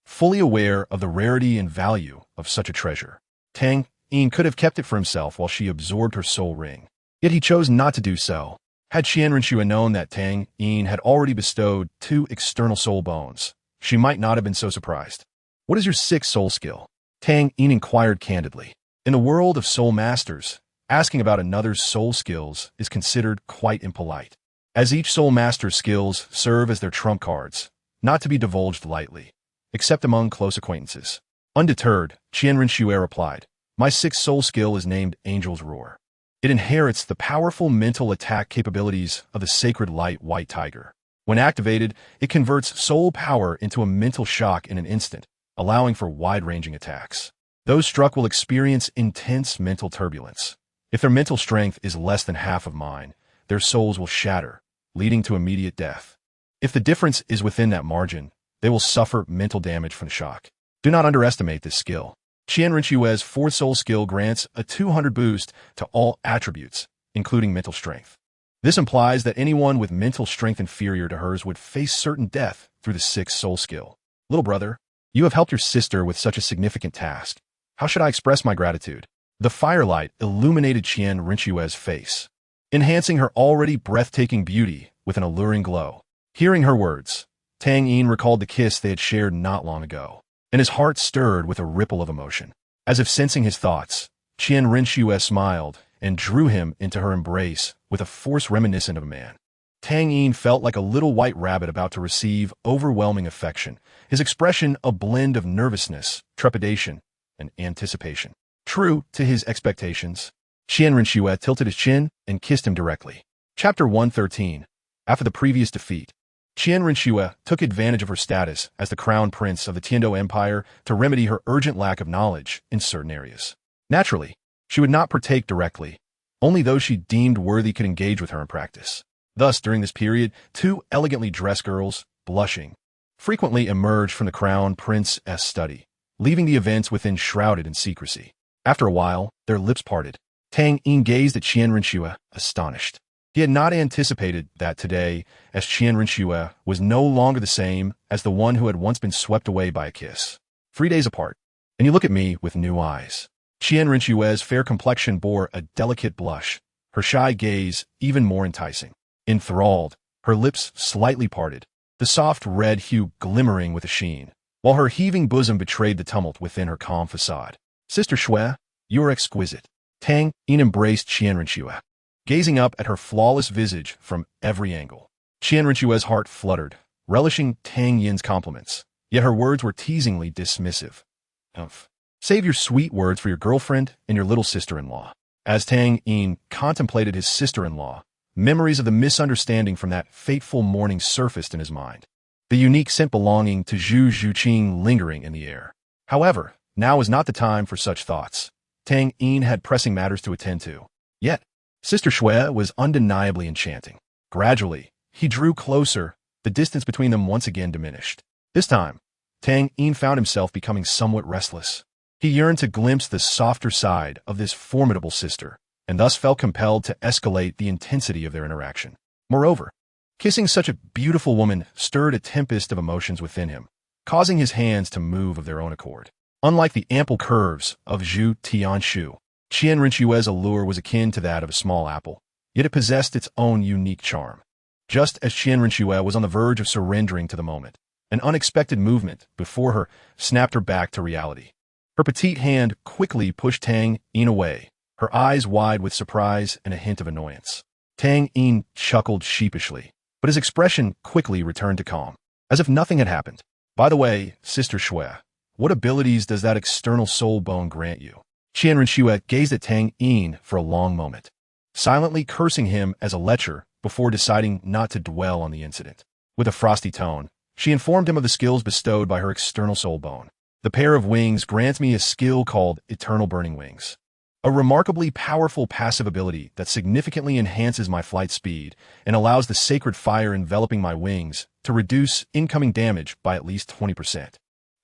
Fully aware of the rarity and value of such a treasure, Tang Yin could have kept it for himself while she absorbed her soul ring. Yet he chose not to do so. Had Qian Rinxue known that Tang Yin had already bestowed 2 external soul bones, she might not have been so surprised. "What is your 6th soul skill?" Tang Yin inquired candidly. In the world of soul masters, asking about another's soul skills is considered quite impolite, as each soul master's skills serve as their trump cards, not to be divulged lightly, except among close acquaintances. Undeterred, Qian Rinxue replied, "My 6th soul skill is named Angel's Roar. It inherits the powerful mental attack capabilities of the sacred light white tiger. When activated, it converts soul power into a mental shock in an instant, allowing for wide-ranging attacks. Those struck will experience intense mental turbulence, If their mental strength is less than half of mine, their souls will shatter, leading to immediate death. If the difference is within that margin, they will suffer mental damage from the shock. Do not underestimate this skill. Qian Rinxue's fourth soul skill grants a 200 boost to all attributes, including mental strength. This implies that anyone with mental strength inferior to hers would face certain death through the sixth soul skill. Little brother, you have helped your sister with such a significant task. How should I express my gratitude? The firelight illuminated Qian Rinxue's face, enhancing her already breathtaking beauty with an alluring glow. Hearing her words, Tang Yin recalled the kiss they had shared not long ago, and his heart stirred with a ripple of emotion. As if sensing his thoughts, Qian Rinxue smiled and drew him into her embrace with a force reminiscent of a man. Tang Yin felt like a little white rabbit about to receive overwhelming affection, his expression a blend of nervousness, trepidation, and anticipation. True to his expectations, Qian Rinxue tilted his chin and kissed him directly. Chapter 113. After the previous defeat, Qian Rinxue took advantage of her status as the crown prince of the Tiando Empire to remedy her urgent lack of knowledge in certain areas. Naturally, she would not partake directly. Only those she deemed worthy could engage with her in practice. Thus, during this period, two elegantly dressed girls, blushing, frequently emerged from the crown prince's study, leaving the events within shrouded in secrecy. After a while, their lips parted. Tang Yin gazed at Qian Rinxue, astonished. He had not anticipated that today, as Qian Rinxue was no longer the same as the one who had once been swept away by a kiss. 3 days apart, and you look at me with new eyes. Qian Rinxue's fair complexion bore a delicate blush, her shy gaze even more enticing. Enthralled, her lips slightly parted, the soft red hue glimmering with a sheen, while her heaving bosom betrayed the tumult within her calm facade. Sister Shui, you are exquisite. Tang Yin embraced Qian Rinxue, gazing up at her flawless visage from every angle. Qian Rinxue's heart fluttered, relishing Tang Yin's compliments, yet her words were teasingly dismissive. Save your sweet words for your girlfriend and your little sister-in-law. As Tang Yin contemplated his sister-in-law, memories of the misunderstanding from that fateful morning surfaced in his mind, the unique scent belonging to Zhu Zhuqing lingering in the air. However, now was not the time for such thoughts. Tang Yin had pressing matters to attend to. Yet, Sister Shui was undeniably enchanting. Gradually, he drew closer, the distance between them once again diminished. This time, Tang Yin found himself becoming somewhat restless. He yearned to glimpse the softer side of this formidable sister, and thus felt compelled to escalate the intensity of their interaction. Moreover, kissing such a beautiful woman stirred a tempest of emotions within him, causing his hands to move of their own accord. Unlike the ample curves of Zhu Tianshu, Qian Rinxue's allure was akin to that of a small apple, yet it possessed its own unique charm. Just as Qian Rinxue was on the verge of surrendering to the moment, an unexpected movement before her snapped her back to reality. Her petite hand quickly pushed Tang Yin away, her eyes wide with surprise and a hint of annoyance. Tang Yin chuckled sheepishly, but his expression quickly returned to calm, as if nothing had happened. By the way, Sister Shui, what abilities does that external soul bone grant you? Qian Rinxue gazed at Tang Yin for a long moment, silently cursing him as a lecher before deciding not to dwell on the incident. With a frosty tone, she informed him of the skills bestowed by her external soul bone. The pair of wings grants me a skill called Eternal Burning Wings, a remarkably powerful passive ability that significantly enhances my flight speed and allows the sacred fire enveloping my wings to reduce incoming damage by at least 20%.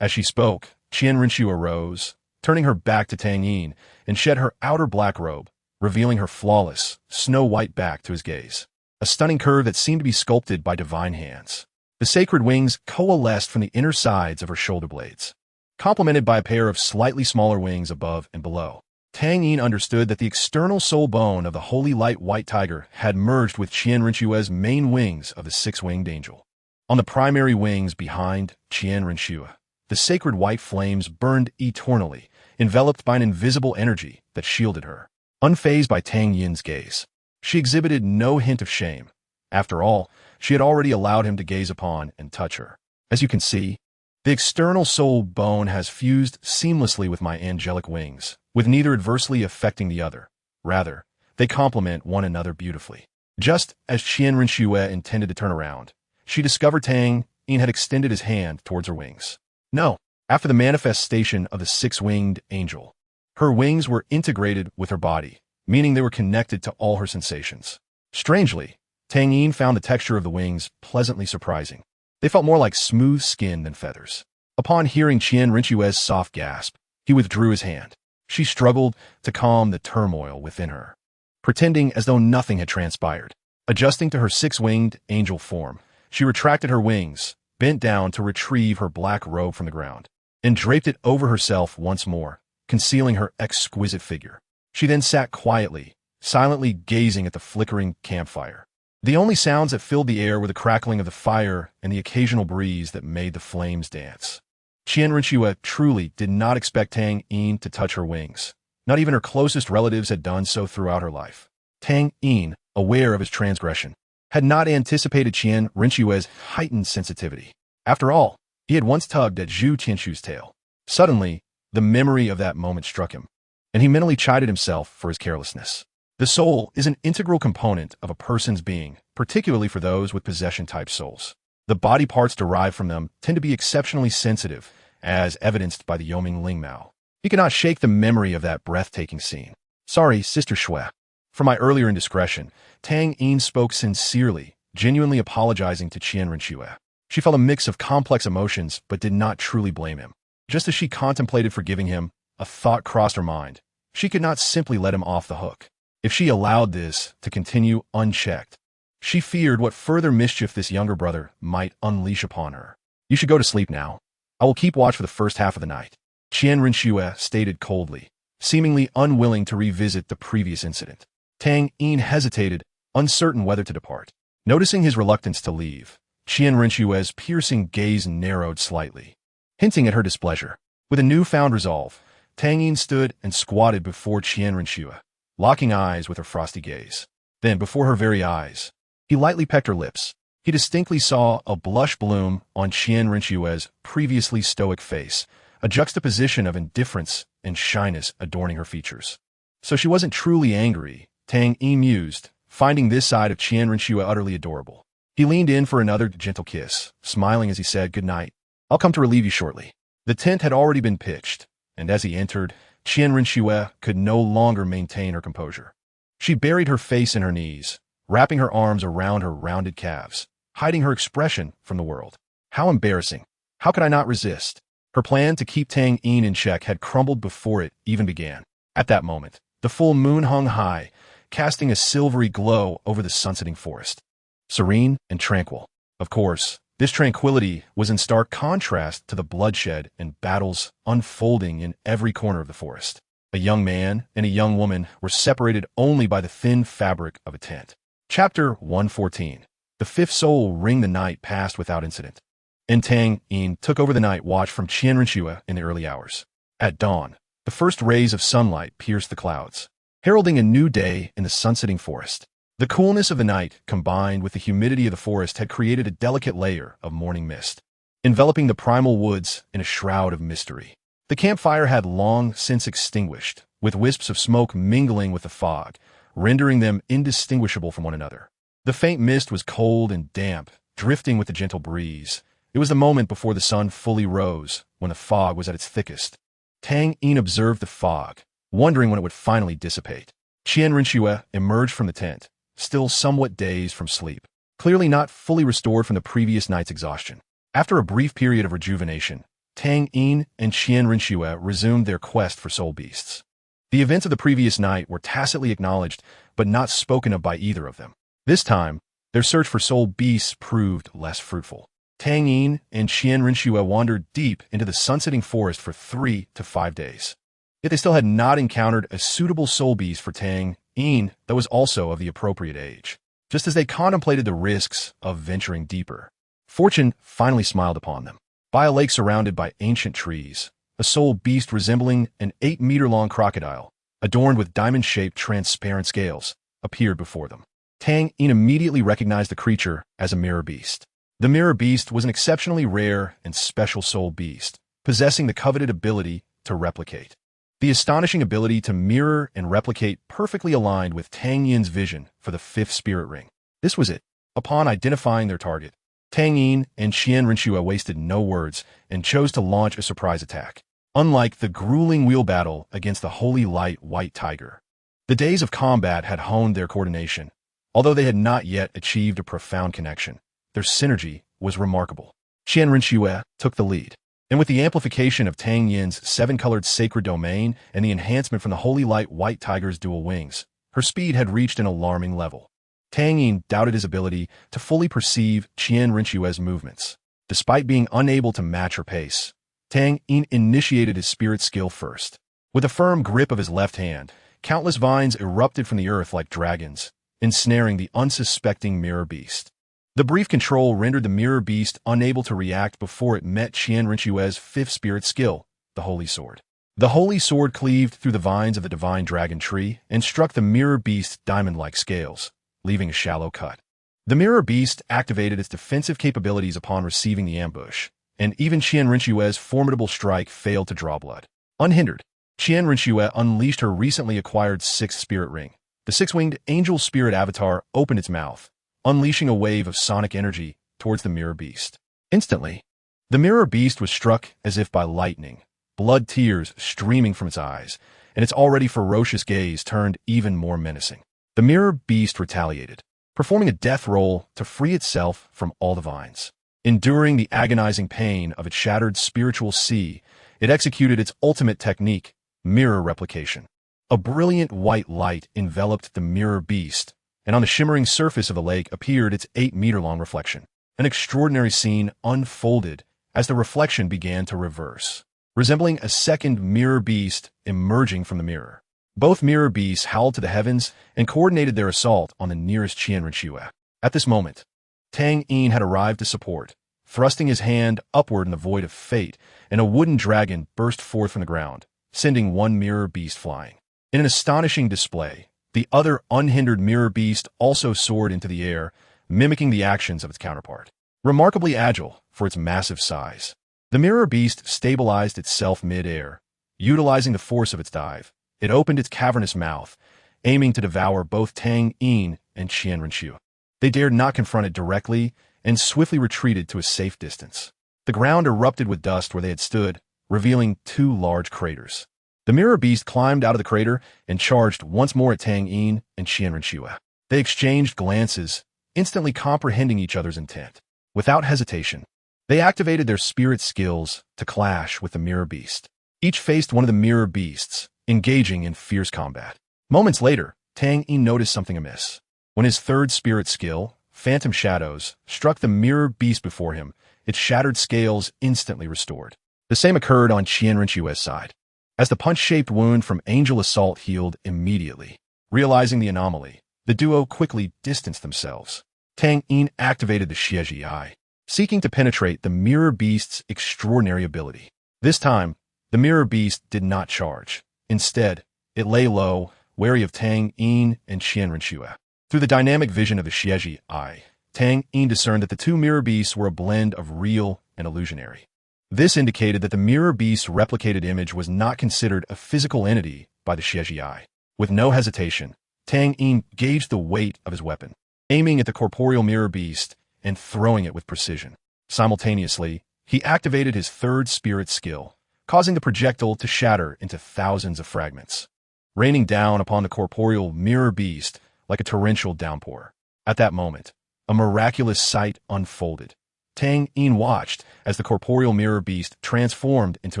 As she spoke, Qian Rinxue arose, turning her back to Tang Yin, and shed her outer black robe, revealing her flawless, snow-white back to his gaze. A stunning curve that seemed to be sculpted by divine hands. The sacred wings coalesced from the inner sides of her shoulder blades, complemented by a pair of slightly smaller wings above and below. Tang Yin understood that the external soul bone of the holy light white tiger had merged with Qian Rinxue's main wings of the six-winged angel. On the primary wings behind Qian Rinxue, the sacred white flames burned eternally, enveloped by an invisible energy that shielded her. Unfazed by Tang Yin's gaze, she exhibited no hint of shame. After all, she had already allowed him to gaze upon and touch her. As you can see, the external soul bone has fused seamlessly with my angelic wings, with neither adversely affecting the other. Rather, they complement one another beautifully. Just as Qian Rinxue intended to turn around, she discovered Tang Yin had extended his hand towards her wings. No, after the manifestation of the six-winged angel, her wings were integrated with her body, meaning they were connected to all her sensations. Strangely, Tang Yin found the texture of the wings pleasantly surprising. They felt more like smooth skin than feathers. Upon hearing Qian Rinchue's soft gasp, he withdrew his hand. She struggled to calm the turmoil within her, pretending as though nothing had transpired. Adjusting to her six-winged angel form, she retracted her wings, bent down to retrieve her black robe from the ground, and draped it over herself once more, concealing her exquisite figure. She then sat quietly, silently gazing at the flickering campfire. The only sounds that filled the air were the crackling of the fire and the occasional breeze that made the flames dance. Qian Rinchue truly did not expect Tang Yin to touch her wings. Not even her closest relatives had done so throughout her life. Tang Yin, aware of his transgression, had not anticipated Qian Rinchue's heightened sensitivity. After all, he had once tugged at Zhu Tianshu's tail. Suddenly, the memory of that moment struck him, and he mentally chided himself for his carelessness. The soul is an integral component of a person's being, particularly for those with possession-type souls. The body parts derived from them tend to be exceptionally sensitive, as evidenced by the Yoming Lingmao. He could not shake the memory of that breathtaking scene. Sorry, Sister Shui. For my earlier indiscretion, Tang Yin spoke sincerely, genuinely apologizing to Qian Rinchue. She felt a mix of complex emotions, but did not truly blame him. Just as she contemplated forgiving him, a thought crossed her mind. She could not simply let him off the hook. If she allowed this to continue unchecked, she feared what further mischief this younger brother might unleash upon her. You should go to sleep now. I will keep watch for the first half of the night, Qian Rinchue stated coldly, seemingly unwilling to revisit the previous incident. Tang Yin hesitated, uncertain whether to depart. Noticing his reluctance to leave, Qian Rinchue's piercing gaze narrowed slightly, hinting at her displeasure. With a newfound resolve, Tang Yin stood and squatted before Qian Rinchue, locking eyes with her frosty gaze. Then, before her very eyes, he lightly pecked her lips. He distinctly saw a blush bloom on Qian Rinchue's previously stoic face, a juxtaposition of indifference and shyness adorning her features. So she wasn't truly angry, Tang Yin mused, finding this side of Qian Rinchue utterly adorable. He leaned in for another gentle kiss, smiling as he said, "Good night. I'll come to relieve you shortly." The tent had already been pitched, and as he entered, Qian Rinchue could no longer maintain her composure. She buried her face in her knees, wrapping her arms around her rounded calves, hiding her expression from the world. How embarrassing. How could I not resist? Her plan to keep Tang Yin in check had crumbled before it even began. At that moment, the full moon hung high, casting a silvery glow over the sunsetting forest. Serene and tranquil. Of course, this tranquility was in stark contrast to the bloodshed and battles unfolding in every corner of the forest. A young man and a young woman were separated only by the thin fabric of a tent. Chapter 114. The fifth soul ring. The night passed without incident, and Tang Yin took over the night watch from Qian Rinchue in the early hours. At dawn, the first rays of sunlight pierced the clouds, heralding a new day in the sunsetting forest. The coolness of the night, combined with the humidity of the forest, had created a delicate layer of morning mist, enveloping the primal woods in a shroud of mystery. The campfire had long since extinguished, with wisps of smoke mingling with the fog, rendering them indistinguishable from one another. The faint mist was cold and damp, drifting with the gentle breeze. It was the moment before the sun fully rose, when the fog was at its thickest. Tang Yin observed the fog, wondering when it would finally dissipate. Qian Rinchue emerged from the tent, still somewhat dazed from sleep, clearly not fully restored from the previous night's exhaustion. After a brief period of rejuvenation, Tang Yin and Qian Rinchue resumed their quest for soul beasts. The events of the previous night were tacitly acknowledged, but not spoken of by either of them. This time, their search for soul beasts proved less fruitful. Tang Yin and Qian Rinchue wandered deep into the sunsetting forest for 3 to 5 days. Yet they still had not encountered a suitable soul beast for Tang Yin that was also of the appropriate age. Just as they contemplated the risks of venturing deeper, fortune finally smiled upon them. By a lake surrounded by ancient trees, a soul beast resembling an 8-meter-long crocodile, adorned with diamond-shaped transparent scales, appeared before them. Tang Yin immediately recognized the creature as a mirror beast. The mirror beast was an exceptionally rare and special soul beast, possessing the coveted ability to replicate. The astonishing ability to mirror and replicate perfectly aligned with Tang Yin's vision for the fifth spirit ring. This was it. Upon identifying their target, Tang Yin and Qian Rinchue wasted no words and chose to launch a surprise attack. Unlike the grueling wheel battle against the holy light white tiger, The days of combat had honed their coordination. Although they had not yet achieved a profound connection, their synergy was remarkable. Qian Rinxue took the lead, and with the amplification of Tang Yin's seven-colored sacred domain and the enhancement from the Holy Light White Tiger's dual wings, her speed had reached an alarming level. Tang Yin doubted his ability to fully perceive Qian Rinxue's movements. Despite being unable to match her pace, Tang Yin initiated his spirit skill first. With a firm grip of his left hand, countless vines erupted from the earth like dragons, ensnaring the unsuspecting mirror beast. The brief control rendered the mirror beast unable to react before it met Qian Rinxue's fifth spirit skill, the Holy Sword. The Holy Sword cleaved through the vines of the divine dragon tree and struck the mirror beast's diamond-like scales, leaving a shallow cut. The mirror beast activated its defensive capabilities upon receiving the ambush, and even Qian Rinxue's formidable strike failed to draw blood. Unhindered, Qian Rinxue unleashed her recently acquired sixth spirit ring. The six-winged angel spirit avatar opened its mouth, unleashing a wave of sonic energy towards the mirror beast. Instantly, the mirror beast was struck as if by lightning, blood tears streaming from its eyes, and its already ferocious gaze turned even more menacing. The mirror beast retaliated, performing a death roll to free itself from all the vines. Enduring the agonizing pain of its shattered spiritual sea, it executed its ultimate technique, mirror replication. A brilliant white light enveloped the mirror beast, and on the shimmering surface of the lake appeared its 8-meter-long reflection. An extraordinary scene unfolded as the reflection began to reverse, resembling a second mirror beast emerging from the mirror. Both mirror beasts howled to the heavens and coordinated their assault on the nearest Qian Rinxue. At this moment, Tang Yin had arrived to support, thrusting his hand upward in the void of fate, and a wooden dragon burst forth from the ground, sending one mirror beast flying. In an astonishing display, the other unhindered mirror beast also soared into the air, mimicking the actions of its counterpart. Remarkably agile for its massive size, the mirror beast stabilized itself mid-air. Utilizing the force of its dive, it opened its cavernous mouth, aiming to devour both Tang Yin and Qian Rinxue. They dared not confront it directly and swiftly retreated to a safe distance. The ground erupted with dust where they had stood, revealing two large craters. The mirror beast climbed out of the crater and charged once more at Tang Yin and Qian Rinxue. They exchanged glances, instantly comprehending each other's intent. Without hesitation, they activated their spirit skills to clash with the mirror beast. Each faced one of the mirror beasts, engaging in fierce combat. Moments later, Tang Yin noticed something amiss. When his third spirit skill, Phantom Shadows, struck the mirror beast before him, its shattered scales instantly restored. The same occurred on Qian Rinxue's side, as the punch-shaped wound from Angel Assault healed immediately. Realizing the anomaly, the duo quickly distanced themselves. Tang Yin activated the Xieji Eye, seeking to penetrate the mirror beast's extraordinary ability. This time, the mirror beast did not charge. Instead, it lay low, wary of Tang Yin and Qian Rinxue. Through the dynamic vision of the Xieji Eye, Tang Yin discerned that the two mirror beasts were a blend of real and illusionary. This indicated that the mirror beast's replicated image was not considered a physical entity by the Xieji Eye. With no hesitation, Tang Yin gauged the weight of his weapon, aiming at the corporeal mirror beast and throwing it with precision. Simultaneously, he activated his third spirit skill, causing the projectile to shatter into thousands of fragments, raining down upon the corporeal mirror beast like a torrential downpour. At that moment, a miraculous sight unfolded. Tang Yin watched as the corporeal mirror beast transformed into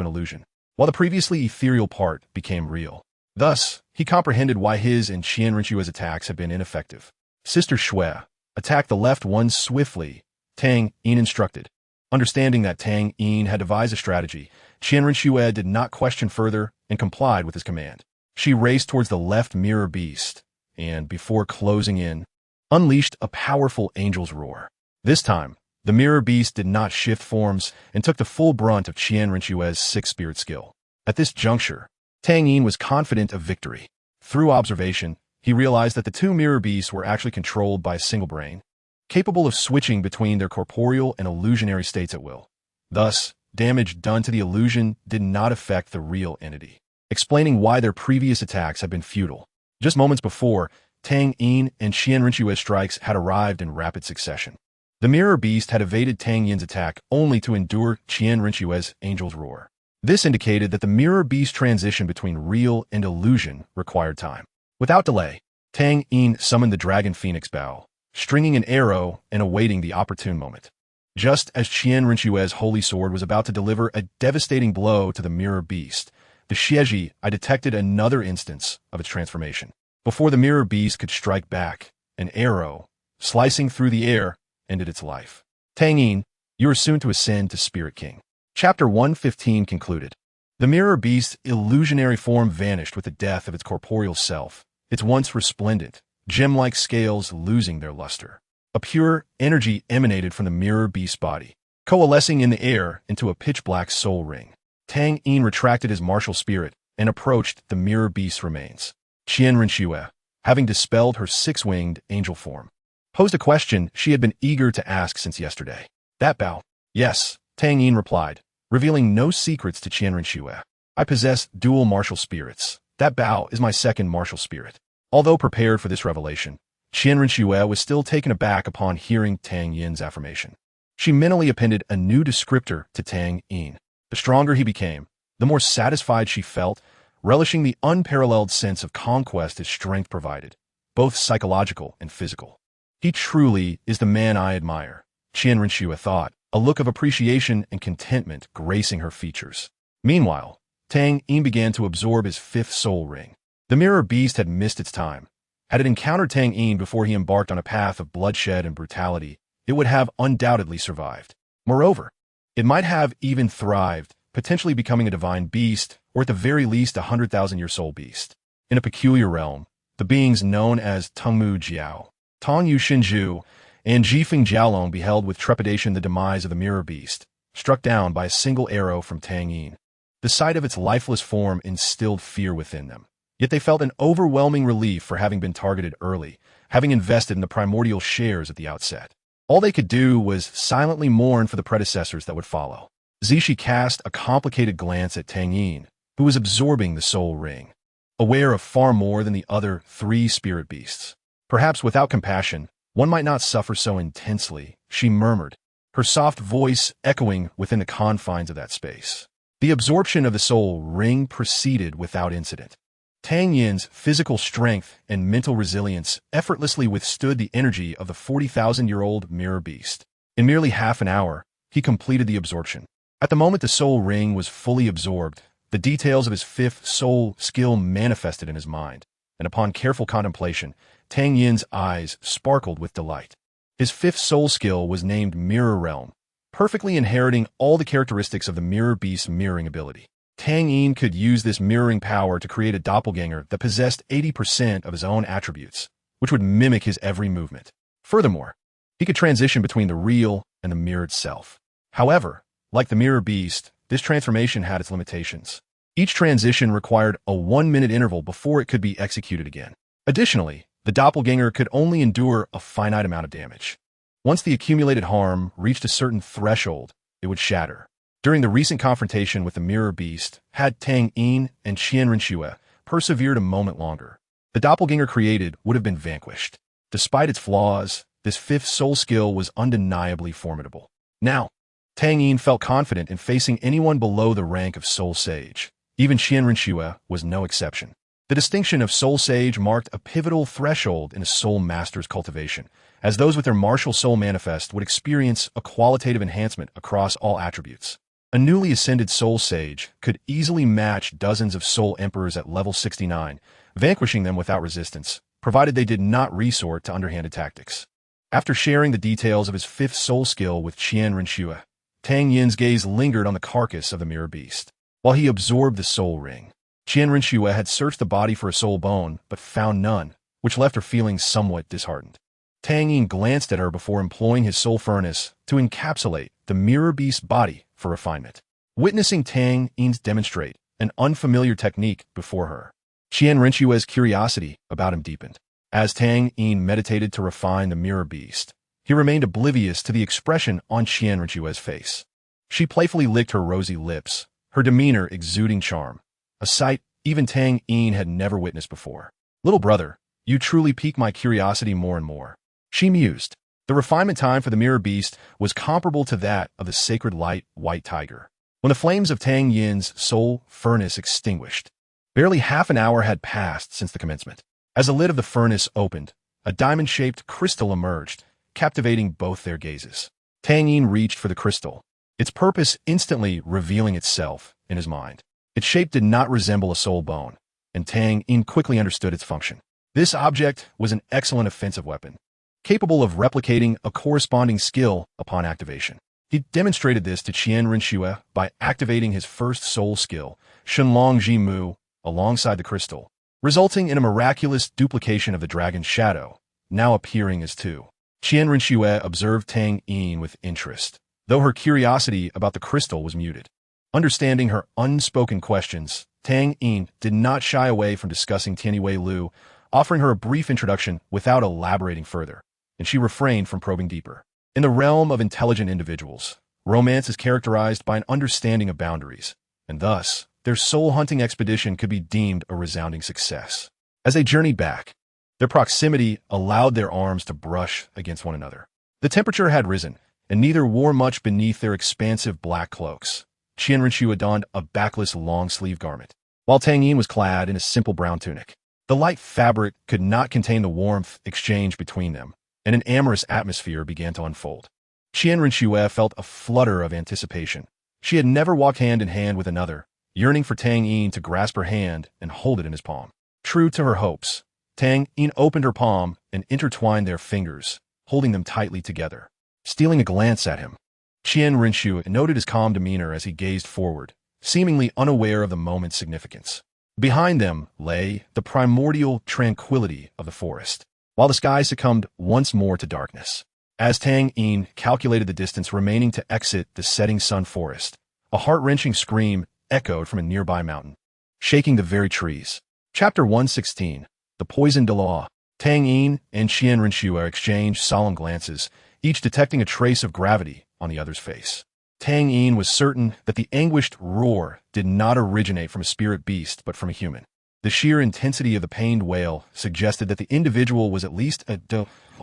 an illusion, while the previously ethereal part became real. Thus, he comprehended why his and Qian Rinxue's attacks had been ineffective. Sister Shui, attack the left one swiftly, Tang Yin instructed. Understanding that Tang Yin had devised a strategy, Qian Rinxue did not question further and complied with his command. She raced towards the left mirror beast, and, before closing in, unleashed a powerful angel's roar. This time, the mirror beast did not shift forms and took the full brunt of Qian Rinxue's sixth spirit skill. At this juncture, Tang Yin was confident of victory. Through observation, he realized that the two mirror beasts were actually controlled by a single brain, capable of switching between their corporeal and illusionary states at will. Thus, damage done to the illusion did not affect the real entity, explaining why their previous attacks had been futile. Just moments before, Tang Yin and Qian Rinxue's strikes had arrived in rapid succession. The mirror beast had evaded Tang Yin's attack only to endure Qian Rinxue's angel's roar. This indicated that the mirror beast transition between real and illusion required time. Without delay, Tang Yin summoned the Dragon Phoenix bow, stringing an arrow and awaiting the opportune moment. Just as Qian Rinxue's holy sword was about to deliver a devastating blow to the mirror beast, the Xieji I detected another instance of its transformation. Before the mirror beast could strike back, an arrow, slicing through the air, ended its life. Tang Yin, you are soon to ascend to Spirit King. Chapter 115 concluded. The mirror beast's illusionary form vanished with the death of its corporeal self, its once resplendent, gem-like scales losing their luster. A pure energy emanated from the mirror beast's body, coalescing in the air into a pitch-black soul ring. Tang Yin retracted his martial spirit and approached the mirror beast's remains. Qian Rinxue, having dispelled her six-winged angel form, posed a question she had been eager to ask since yesterday. That bow? Yes, Tang Yin replied, revealing no secrets to Qian Rinxue. I possess dual martial spirits. That bow is my second martial spirit. Although prepared for this revelation, Qian Rinxue was still taken aback upon hearing Tang Yin's affirmation. She mentally appended a new descriptor to Tang Yin. The stronger he became, the more satisfied she felt, relishing the unparalleled sense of conquest his strength provided, both psychological and physical. He truly is the man I admire, Qian Rinxue thought, a look of appreciation and contentment gracing her features. Meanwhile, Tang Yin began to absorb his fifth soul ring. The mirror beast had missed its time. Had it encountered Tang Yin before he embarked on a path of bloodshed and brutality, it would have undoubtedly survived. Moreover, it might have even thrived, potentially becoming a divine beast, or at the very least a 100,000-year soul beast. In a peculiar realm, the beings known as Tongmu Jiao, Tongyu Shinju, and Jifeng Jiaolong beheld with trepidation the demise of the mirror beast, struck down by a single arrow from Tang Yin. The sight of its lifeless form instilled fear within them. Yet they felt an overwhelming relief for having been targeted early, having invested in the primordial shares at the outset. All they could do was silently mourn for the predecessors that would follow. Zishi cast a complicated glance at Tang Yin, who was absorbing the soul ring, aware of far more than the other three spirit beasts. Perhaps without compassion, one might not suffer so intensely, she murmured, her soft voice echoing within the confines of that space. The absorption of the soul ring proceeded without incident. Tang Yin's physical strength and mental resilience effortlessly withstood the energy of the 40,000-year-old mirror beast. In merely half an hour, he completed the absorption. At the moment the soul ring was fully absorbed, the details of his fifth soul skill manifested in his mind, and upon careful contemplation, Tang Yin's eyes sparkled with delight. His fifth soul skill was named Mirror Realm, perfectly inheriting all the characteristics of the mirror beast's mirroring ability. Tang Yin could use this mirroring power to create a doppelganger that possessed 80% of his own attributes, which would mimic his every movement. Furthermore, he could transition between the real and the mirrored self. However, like the mirror beast, this transformation had its limitations. Each transition required a 1-minute interval before it could be executed again. Additionally, the doppelganger could only endure a finite amount of damage. Once the accumulated harm reached a certain threshold, it would shatter. During the recent confrontation with the mirror beast, had Tang Yin and Qian Rinxue persevered a moment longer, the doppelganger created would have been vanquished. Despite its flaws, this fifth soul skill was undeniably formidable. Now, Tang Yin felt confident in facing anyone below the rank of Soul Sage. Even Qian Rinxue was no exception. The distinction of Soul Sage marked a pivotal threshold in a Soul Master's cultivation, as those with their martial soul manifest would experience a qualitative enhancement across all attributes. A newly ascended Soul Sage could easily match dozens of Soul Emperors at level 69, vanquishing them without resistance, provided they did not resort to underhanded tactics. After sharing the details of his fifth soul skill with Qian Rinxue, Tang Yin's gaze lingered on the carcass of the mirror beast. While he absorbed the soul ring, Qian Rinxue had searched the body for a soul bone, but found none, which left her feeling somewhat disheartened. Tang Yin glanced at her before employing his soul furnace to encapsulate the mirror beast's body for refinement. Witnessing Tang Yin's demonstrate an unfamiliar technique before her, Qian Rinxue's curiosity about him deepened. As Tang Yin meditated to refine the mirror beast, he remained oblivious to the expression on Qian Rinxue's face. She playfully licked her rosy lips, her demeanor exuding charm, a sight even Tang Yin had never witnessed before. "Little brother, you truly pique my curiosity more and more," she mused. The refinement time for the mirror beast was comparable to that of the sacred light white tiger. When the flames of Tang Yin's soul furnace extinguished, barely half an hour had passed since the commencement. As the lid of the furnace opened, a diamond-shaped crystal emerged, captivating both their gazes. Tang Yin reached for the crystal, its purpose instantly revealing itself in his mind. Its shape did not resemble a soul bone, and Tang Yin quickly understood its function. This object was an excellent offensive weapon, capable of replicating a corresponding skill upon activation. He demonstrated this to Qian Rinxue by activating his first soul skill, Shenlong Ji Mu, alongside the crystal, resulting in a miraculous duplication of the dragon's shadow, now appearing as two. Qian Rinxue observed Tang Yin with interest, though her curiosity about the crystal was muted. Understanding her unspoken questions, Tang Yin did not shy away from discussing Tianwei Lu, offering her a brief introduction without elaborating further, and she refrained from probing deeper. In the realm of intelligent individuals, romance is characterized by an understanding of boundaries, and thus, their soul-hunting expedition could be deemed a resounding success. As they journeyed back, their proximity allowed their arms to brush against one another. The temperature had risen, and neither wore much beneath their expansive black cloaks. Qian Rinxue donned a backless long-sleeve garment, while Tang Yin was clad in a simple brown tunic. The light fabric could not contain the warmth exchanged between them, and an amorous atmosphere began to unfold. Qian Rinxue felt a flutter of anticipation. She had never walked hand in hand with another, yearning for Tang Yin to grasp her hand and hold it in his palm. True to her hopes, Tang Yin opened her palm and intertwined their fingers, holding them tightly together. Stealing a glance at him, Qian Rinxue noted his calm demeanor as he gazed forward, seemingly unaware of the moment's significance. Behind them lay the primordial tranquility of the forest, while the sky succumbed once more to darkness. As Tang Yin calculated the distance remaining to exit the setting sun forest, a heart-wrenching scream echoed from a nearby mountain, shaking the very trees. Chapter 116, The Poison Douluo. Tang Yin and Qian Rinxue exchanged solemn glances, each detecting a trace of gravity on the other's face. Tang Yin was certain that the anguished roar did not originate from a spirit beast but from a human. The sheer intensity of the pained wail suggested that the individual was at least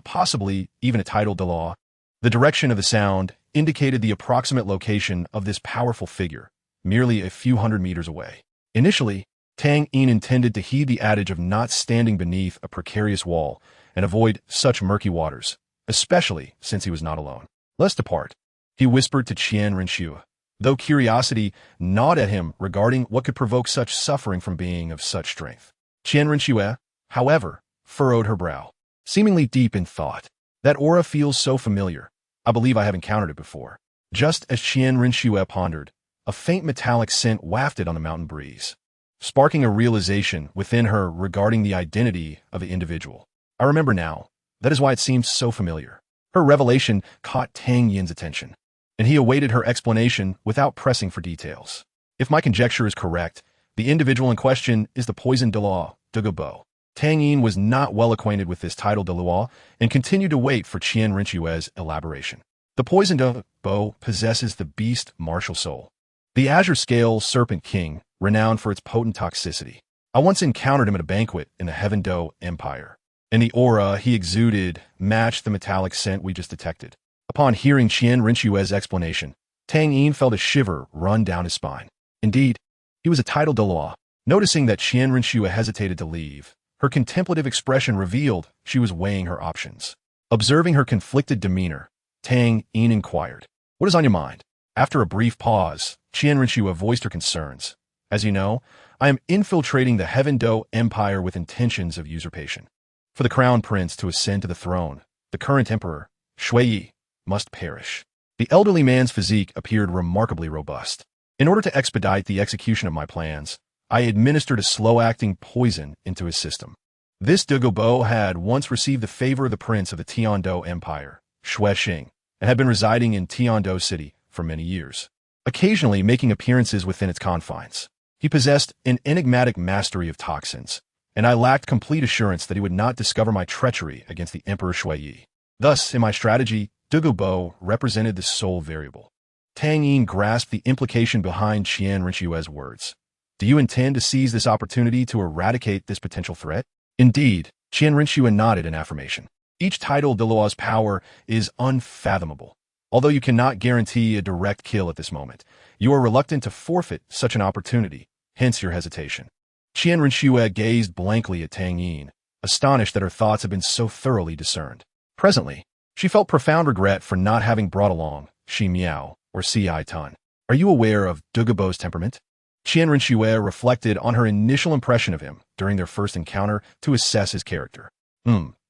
possibly even a tidal Douluo. The direction of the sound indicated the approximate location of this powerful figure, merely a few hundred meters away. Initially, Tang Yin intended to heed the adage of not standing beneath a precarious wall and avoid such murky waters, especially since he was not alone. Let's depart, he whispered to Qian Rinxue, though curiosity gnawed at him regarding what could provoke such suffering from being of such strength. Qian Rinxue, however, furrowed her brow, seemingly deep in thought. That aura feels so familiar. I believe I have encountered it before. Just as Qian Rinxue pondered, a faint metallic scent wafted on the mountain breeze, sparking a realization within her regarding the identity of the individual. I remember now. That is why it seemed so familiar. Her revelation caught Tang Yin's attention, and he awaited her explanation without pressing for details. If my conjecture is correct, the individual in question is the poison Douluo, Douluo. Tang Yin was not well acquainted with this title Douluo and continued to wait for Qian Rinxue's elaboration. The poison Douluo possesses the beast martial soul, the azure scale serpent king, renowned for its potent toxicity. I once encountered him at a banquet in the Heaven Do Empire, and the aura he exuded matched the metallic scent we just detected. Upon hearing Qian Rinxue's explanation, Tang Yin felt a shiver run down his spine. Indeed, he was a title Douluo. Noticing that Qian Rinxue hesitated to leave, her contemplative expression revealed she was weighing her options. Observing her conflicted demeanor, Tang Yin inquired, "What is on your mind?" After a brief pause, Qian Rinxue voiced her concerns. "As you know, I am infiltrating the Heaven Do Empire with intentions of usurpation. For the crown prince to ascend to the throne, the current emperor, Shui Yi, must perish." The elderly man's physique appeared remarkably robust. In order to expedite the execution of my plans, I administered a slow-acting poison into his system. This Douluo had once received the favor of the prince of the Tiando Empire, Shui Xing, and had been residing in Tiando City for many years, occasionally making appearances within its confines. He possessed an enigmatic mastery of toxins, and I lacked complete assurance that he would not discover my treachery against the Emperor Shui Yi. Thus, in my strategy, Douluo represented the sole variable. Tang Yin grasped the implication behind Qian Rinxue's words. "Do you intend to seize this opportunity to eradicate this potential threat?" Indeed, Qian Rinxue nodded in affirmation. Each title Douluo's power is unfathomable. Although you cannot guarantee a direct kill at this moment, you are reluctant to forfeit such an opportunity, hence your hesitation. Qian Rinxue gazed blankly at Tang Yin, astonished that her thoughts had been so thoroughly discerned. Presently, she felt profound regret for not having brought along Shi Miao or Si Tun. Are you aware of Douluo's temperament? Qian Rinxue reflected on her initial impression of him during their first encounter to assess his character.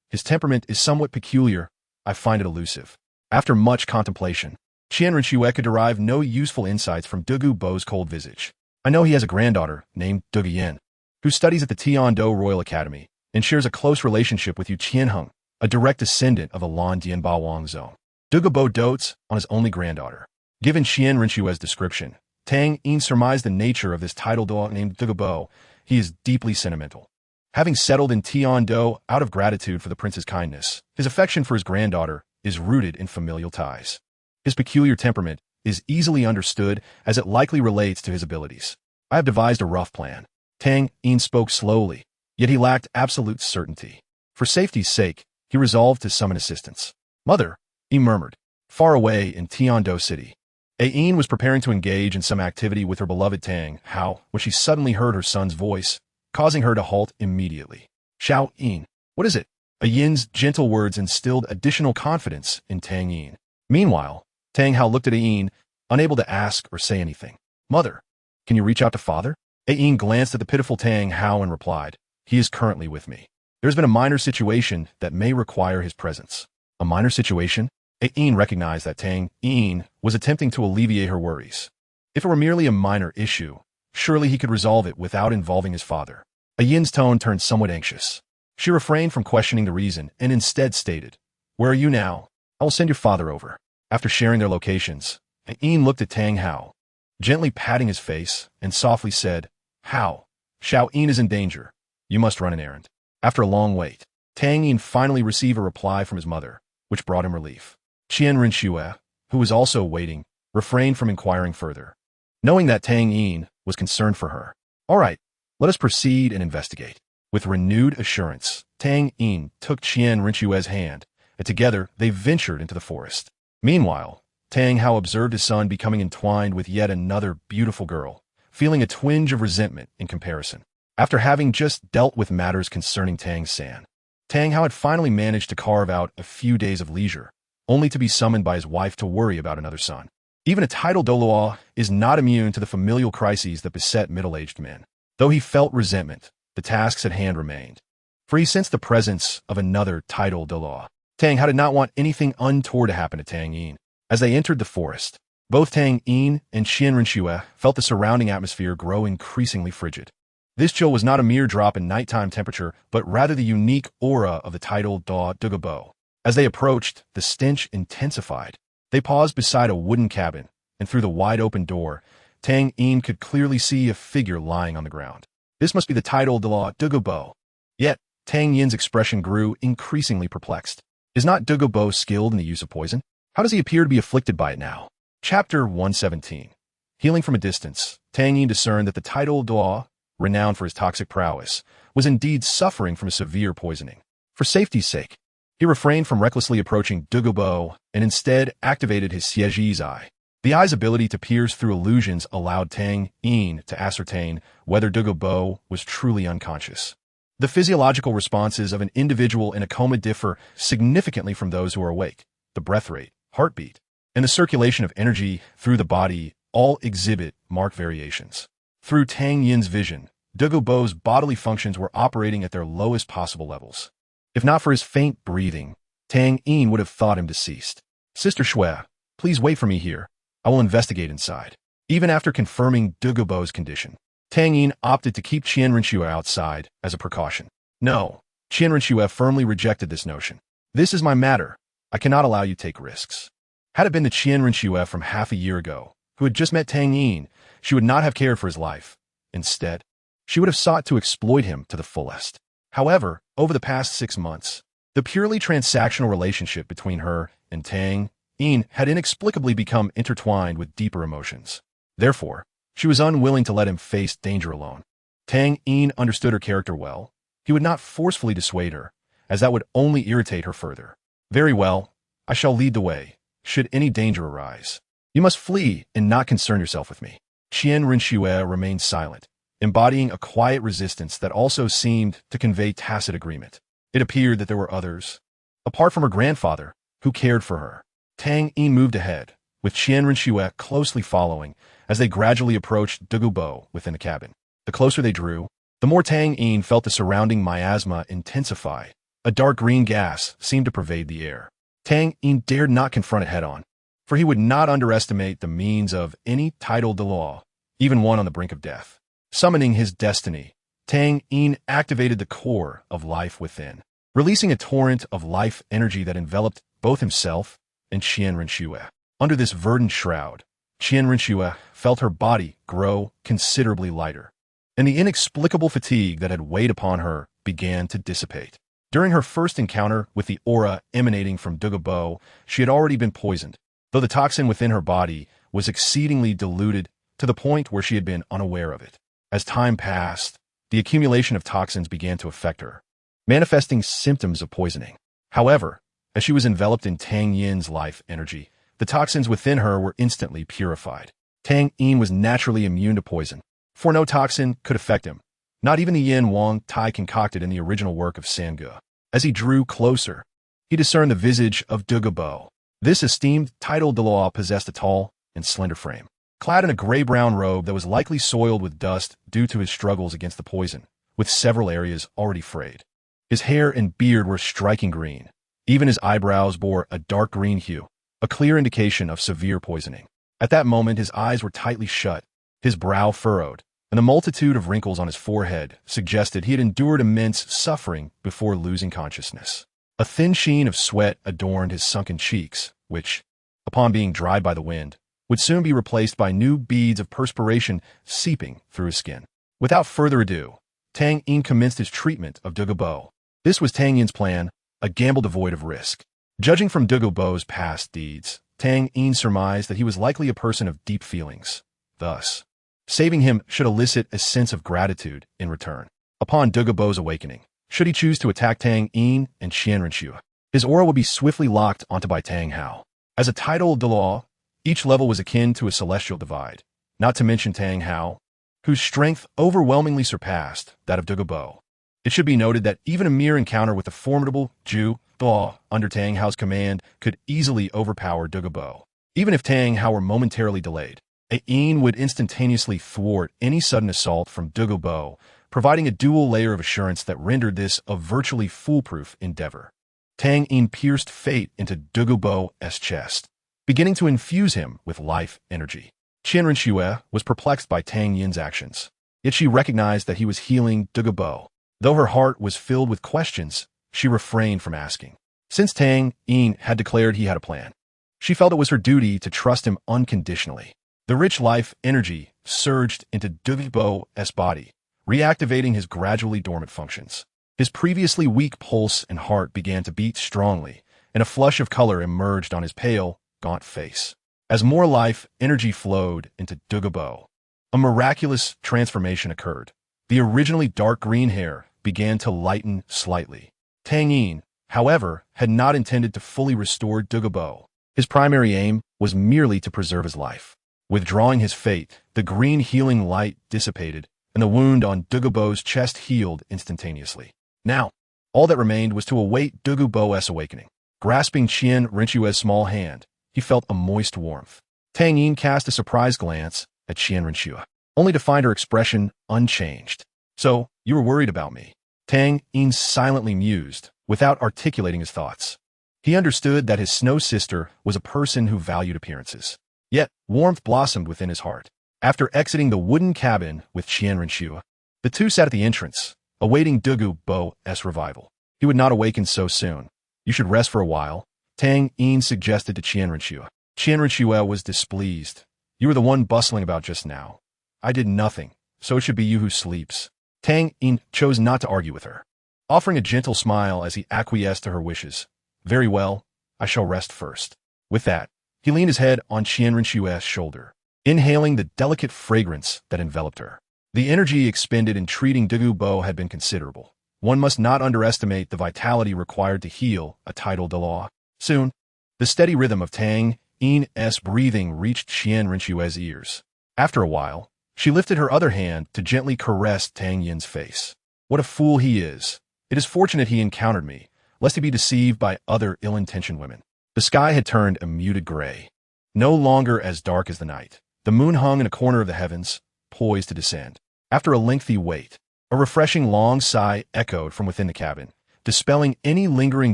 His temperament is somewhat peculiar. I find it elusive. After much contemplation, Qian Rinxue could derive no useful insights from Douluo's cold visage. I know he has a granddaughter named Douluo, who studies at the Tiando Royal Academy and shares a close relationship with Yu Qianheng, a direct descendant of the Lan Dianbao zone. Douluo dotes on his only granddaughter. Given Qian Rinxue's description, Tang Yin surmised the nature of this title dog named Douluo. He is deeply sentimental. Having settled in Tiando out of gratitude for the prince's kindness, his affection for his granddaughter is rooted in familial ties. His peculiar temperament is easily understood as it likely relates to his abilities. I have devised a rough plan. Tang Yin spoke slowly, yet he lacked absolute certainty. For safety's sake, he resolved to summon assistance. Mother, he murmured, far away in Tiando City. Yin was preparing to engage in some activity with her beloved Tang Hao when she suddenly heard her son's voice, causing her to halt immediately. Xiao Yin, what is it? Yin's gentle words instilled additional confidence in Tang Yin. Meanwhile, Tang Hao looked at Yin, unable to ask or say anything. Mother, can you reach out to father? Yin glanced at the pitiful Tang Hao and replied, he is currently with me. There's been a minor situation that may require his presence. A minor situation? Yin recognized that Tang Yin was attempting to alleviate her worries. If it were merely a minor issue, surely he could resolve it without involving his father. Yin's tone turned somewhat anxious. She refrained from questioning the reason and instead stated, where are you now? I will send your father over. After sharing their locations, Yin looked at Tang Hao, gently patting his face, and softly said, Hao, Xiao Yin is in danger. You must run an errand. After a long wait, Tang Yin finally received a reply from his mother, which brought him relief. Qian Rinxue, who was also waiting, refrained from inquiring further, knowing that Tang Yin was concerned for her. All right, let us proceed and investigate. With renewed assurance, Tang Yin took Qian Rinxue's hand, and together they ventured into the forest. Meanwhile, Tang Hao observed his son becoming entwined with yet another beautiful girl, feeling a twinge of resentment in comparison. After having just dealt with matters concerning Tang San, Tang Hao had finally managed to carve out a few days of leisure, only to be summoned by his wife to worry about another son. Even a titled Douluo is not immune to the familial crises that beset middle-aged men. Though he felt resentment, the tasks at hand remained. For he sensed the presence of another titled Douluo. Tang Hao did not want anything untoward to happen to Tang Yin. As they entered the forest, both Tang Yin and Qian Rinxue felt the surrounding atmosphere grow increasingly frigid. This chill was not a mere drop in nighttime temperature, but rather the unique aura of the titled Douluo. As they approached, the stench intensified. They paused beside a wooden cabin, and through the wide-open door, Tang Yin could clearly see a figure lying on the ground. This must be the titled Douluo. Yet, Tang Yin's expression grew increasingly perplexed. Is not Douluo skilled in the use of poison? How does he appear to be afflicted by it now? Chapter 117. Healing from a distance, Tang Yin discerned that the titled Douluo, renowned for his toxic prowess, was indeed suffering from a severe poisoning. For safety's sake, he refrained from recklessly approaching Douluo and instead activated his Siege's eye. The eye's ability to pierce through illusions allowed Tang Yin to ascertain whether Douluo was truly unconscious. The physiological responses of an individual in a coma differ significantly from those who are awake. The breath rate, heartbeat, and the circulation of energy through the body all exhibit marked variations. Through Tang Yin's vision, Douluo's bodily functions were operating at their lowest possible levels. If not for his faint breathing, Tang Yin would have thought him deceased. Sister Shui, please wait for me here. I will investigate inside. Even after confirming Douluo's condition, Tang Yin opted to keep Qian Rinxue outside as a precaution. No, Qian Rinxue firmly rejected this notion. This is my matter. I cannot allow you to take risks. Had it been the Qian Rinxue from half a year ago, who had just met Tang Yin, she would not have cared for his life. Instead, she would have sought to exploit him to the fullest. However, over the past 6 months, the purely transactional relationship between her and Tang Yin had inexplicably become intertwined with deeper emotions. Therefore, she was unwilling to let him face danger alone. Tang Yin understood her character well. He would not forcefully dissuade her, as that would only irritate her further. Very well, I shall lead the way, should any danger arise. You must flee and not concern yourself with me. Qian Rinxue remained silent, embodying a quiet resistance that also seemed to convey tacit agreement. It appeared that there were others, apart from her grandfather, who cared for her. Tang Yin moved ahead, with Qian Rinxue closely following as they gradually approached Douluo within the cabin. The closer they drew, the more Tang Yin felt the surrounding miasma intensify. A dark green gas seemed to pervade the air. Tang Yin dared not confront it head-on, for he would not underestimate the means of any title de law, even one on the brink of death. Summoning his destiny, Tang Yin activated the core of life within, releasing a torrent of life energy that enveloped both himself and Qian Rinxue. Under this verdant shroud, Qian Rinxue felt her body grow considerably lighter, and the inexplicable fatigue that had weighed upon her began to dissipate. During her first encounter with the aura emanating from Douluo, she had already been poisoned, though the toxin within her body was exceedingly diluted to the point where she had been unaware of it. As time passed, the accumulation of toxins began to affect her, manifesting symptoms of poisoning. However, as she was enveloped in Tang Yin's life energy, the toxins within her were instantly purified. Tang Yin was naturally immune to poison, for no toxin could affect him, not even the yin Wang Tai concocted in the original work of Sange. As he drew closer, he discerned the visage of Douluo. This esteemed title de law possessed a tall and slender frame, clad in a gray-brown robe that was likely soiled with dust due to his struggles against the poison, with several areas already frayed. His hair and beard were striking green. Even his eyebrows bore a dark green hue, a clear indication of severe poisoning. At that moment, his eyes were tightly shut, his brow furrowed, and the multitude of wrinkles on his forehead suggested he had endured immense suffering before losing consciousness. A thin sheen of sweat adorned his sunken cheeks, which, upon being dried by the wind, would soon be replaced by new beads of perspiration seeping through his skin. Without further ado, Tang Yin commenced his treatment of Douluo. This was Tang Yin's plan, a gamble devoid of risk. Judging from Douluo's past deeds, Tang Yin surmised that he was likely a person of deep feelings. Thus, saving him should elicit a sense of gratitude in return. Upon Douluo's awakening, should he choose to attack Tang Yin and Qian Rinxue, his aura would be swiftly locked onto by Tang Hao. As a title de law, each level was akin to a celestial divide, not to mention Tang Hao, whose strength overwhelmingly surpassed that of Douluo. It should be noted that even a mere encounter with the formidable Zhu Duo under Tang Hao's command could easily overpower Douluo. Even if Tang Hao were momentarily delayed, Yin would instantaneously thwart any sudden assault from Douluo, providing a dual layer of assurance that rendered this a virtually foolproof endeavor. Tang Yin pierced fate into Douluo's chest, beginning to infuse him with life energy. Qian Rinxue was perplexed by Tang Yin's actions, yet she recognized that he was healing Douluo. Though her heart was filled with questions, she refrained from asking. Since Tang Yin had declared he had a plan, she felt it was her duty to trust him unconditionally. The rich life energy surged into Douluo's body, reactivating his gradually dormant functions. His previously weak pulse and heart began to beat strongly, and a flush of color emerged on his pale, gaunt face. As more life energy flowed into Douluo, a miraculous transformation occurred. The originally dark green hair began to lighten slightly. Tang Yin, however, had not intended to fully restore Douluo. His primary aim was merely to preserve his life. Withdrawing his fate, the green healing light dissipated, and the wound on Douluo's chest healed instantaneously. Now, all that remained was to await Douluo's awakening. Grasping Qian Rinxue's small hand, he felt a moist warmth. Tang Yin cast a surprised glance at Qian Rinxue, only to find her expression unchanged. "So, you were worried about me?" Tang Yin silently mused, without articulating his thoughts. He understood that his snow sister was a person who valued appearances. Yet, warmth blossomed within his heart. After exiting the wooden cabin with Qian Rinxue, the two sat at the entrance, awaiting Douluo's revival. He would not awaken so soon. "You should rest for a while," Tang Yin suggested to Qian Rinxue. Qian Rinxue was displeased. "You were the one bustling about just now. I did nothing, so it should be you who sleeps." Tang Yin chose not to argue with her, offering a gentle smile as he acquiesced to her wishes. "Very well, I shall rest first." With that, he leaned his head on Qian Rinxue's shoulder, inhaling the delicate fragrance that enveloped her. The energy expended in treating Douluo had been considerable. One must not underestimate the vitality required to heal a title de law. Soon, the steady rhythm of Tang Yin's breathing reached Qian Rinxue's ears. After a while, She lifted her other hand to gently caress Tang Yin's face. What a fool he is. It is fortunate he encountered me, lest he be deceived by other ill-intentioned women. The sky had turned a muted gray, no longer as dark as the night. The moon hung in a corner of the heavens, poised to descend. After a lengthy wait, a refreshing long sigh echoed from within the cabin, dispelling any lingering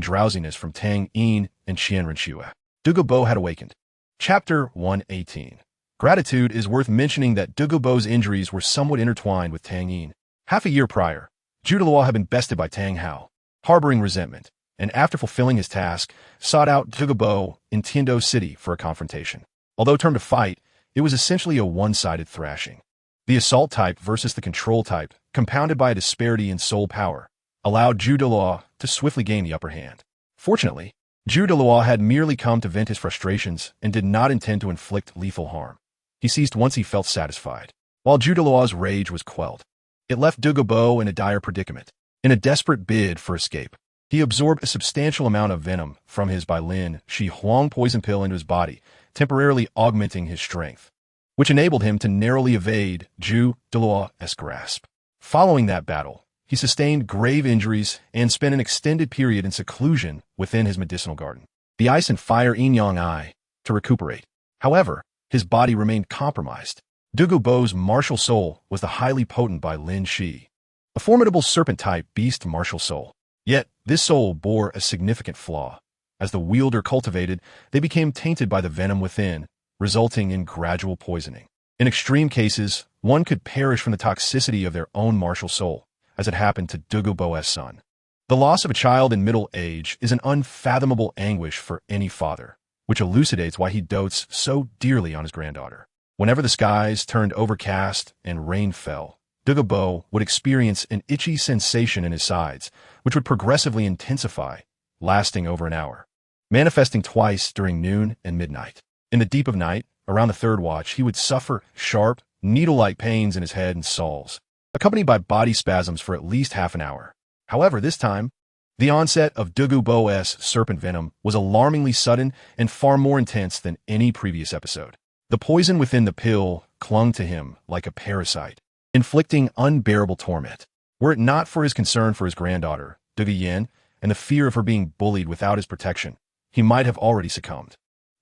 drowsiness from Tang Yin and Qian Renxue. Douluo had awakened. Chapter 118. Gratitude. Is worth mentioning that Douluo's injuries were somewhat intertwined with Tang Yin. Half a year prior, Douluo had been bested by Tang Hao, harboring resentment, and after fulfilling his task, sought out Douluo in Tiando City for a confrontation. Although termed a fight, it was essentially a one-sided thrashing. The assault type versus the control type, compounded by a disparity in soul power, allowed Douluo to swiftly gain the upper hand. Fortunately, Douluo had merely come to vent his frustrations and did not intend to inflict lethal harm. He ceased once he felt satisfied. While Douluo's rage was quelled, it left Douluo in a dire predicament. In a desperate bid for escape, he absorbed a substantial amount of venom from his Bai Lin Shi Huang poison pill into his body, temporarily augmenting his strength, which enabled him to narrowly evade Douluo's grasp. Following that battle, he sustained grave injuries and spent an extended period in seclusion within his medicinal garden, the ice and fire Yin Yang Eye, to recuperate. However, his body remained compromised. Douluo's martial soul was the highly potent Bai Lin Shi, a formidable serpent-type beast martial soul. Yet, this soul bore a significant flaw. As the wielder cultivated, they became tainted by the venom within, resulting in gradual poisoning. In extreme cases, one could perish from the toxicity of their own martial soul, as it happened to Douluo's son. The loss of a child in middle age is an unfathomable anguish for any father, which elucidates why he dotes so dearly on his granddaughter. Whenever the skies turned overcast and rain fell, Douluo would experience an itchy sensation in his sides, which would progressively intensify, lasting over an hour, manifesting twice during noon and midnight. In the deep of night, around the third watch, he would suffer sharp, needle-like pains in his head and soles, accompanied by body spasms for at least half an hour. However, this time, the onset of Douluo's serpent venom was alarmingly sudden and far more intense than any previous episode. The poison within the pill clung to him like a parasite, inflicting unbearable torment. Were it not for his concern for his granddaughter, Douluo, and the fear of her being bullied without his protection, he might have already succumbed.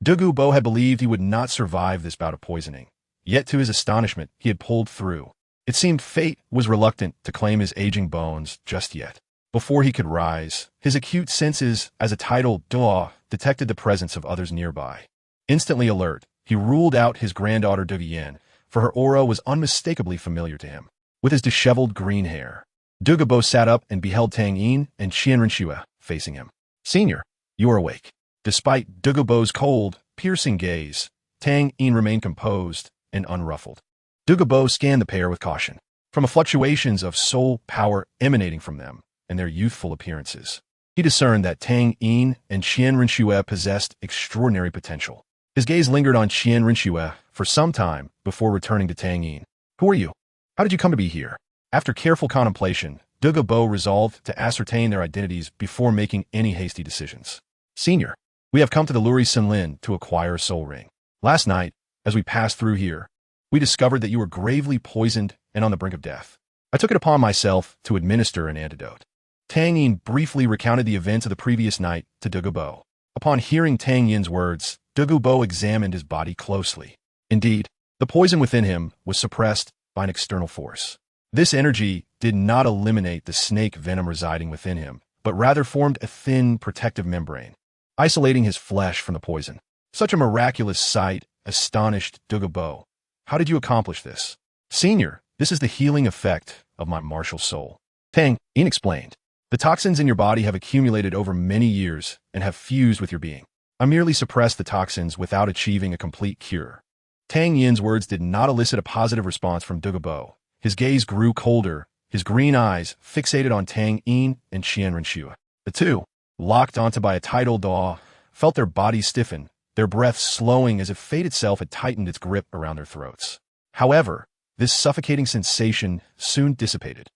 Douluo had believed he would not survive this bout of poisoning, yet to his astonishment, he had pulled through. It seemed fate was reluctant to claim his aging bones just yet. Before he could rise, his acute senses as a tidal Douluo detected the presence of others nearby. Instantly alert, he ruled out his granddaughter Douluo, for her aura was unmistakably familiar to him. With his disheveled green hair, Douluo sat up and beheld Tang Yin and Qian Renxue facing him. "Senior, you are awake." Despite Douluo's cold, piercing gaze, Tang Yin remained composed and unruffled. Douluo scanned the pair with caution, from the fluctuations of soul power emanating from them and their youthful appearances. He discerned that Tang Yin and Qian Renxue possessed extraordinary potential. His gaze lingered on Qian Renxue for some time before returning to Tang Yin. "Who are you? How did you come to be here?" After careful contemplation, Douluo resolved to ascertain their identities before making any hasty decisions. "Senior, we have come to the Luri Senlin to acquire a soul ring. Last night, as we passed through here, we discovered that you were gravely poisoned and on the brink of death. I took it upon myself to administer an antidote." Tang Yin briefly recounted the events of the previous night to Douluo. Upon hearing Tang Yin's words, Douluo examined his body closely. Indeed, the poison within him was suppressed by an external force. This energy did not eliminate the snake venom residing within him, but rather formed a thin, protective membrane, isolating his flesh from the poison. Such a miraculous sight astonished Douluo. "How did you accomplish this?" "Senior, this is the healing effect of my martial soul," Tang Yin explained. "The toxins in your body have accumulated over many years and have fused with your being. I merely suppressed the toxins without achieving a complete cure." Tang Yin's words did not elicit a positive response from Douluo. His gaze grew colder, his green eyes fixated on Tang Yin and Qian Renxue. The two, locked onto by a tidal Douluo, felt their bodies stiffen, their breath slowing as if fate itself had tightened its grip around their throats. However, this suffocating sensation soon dissipated.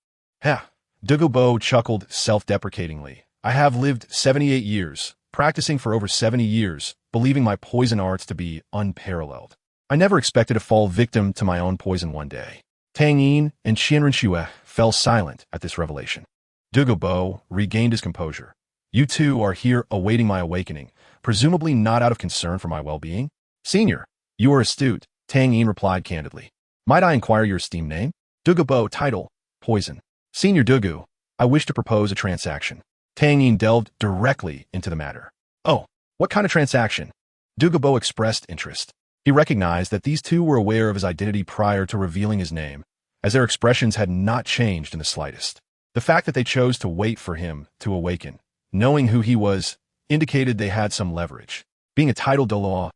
"Ha!" Douluo chuckled self-deprecatingly. "I have lived 78 years, practicing for over 70 years, believing my poison arts to be unparalleled. I never expected to fall victim to my own poison one day. Tang Yin and Qian Renxue fell silent at this revelation. Douluo regained his composure. You two are here awaiting my awakening, presumably not out of concern for my well-being? Senior, you are astute, Tang Yin replied candidly. Might I inquire your esteemed name? Douluo, title, poison. Senior Douluo, I wish to propose a transaction. Tang Yin delved directly into the matter. Oh, what kind of transaction? Douluo expressed interest. He recognized that these two were aware of his identity prior to revealing his name, as their expressions had not changed in the slightest. The fact that they chose to wait for him to awaken, knowing who he was, indicated they had some leverage. Being a titled Douluo,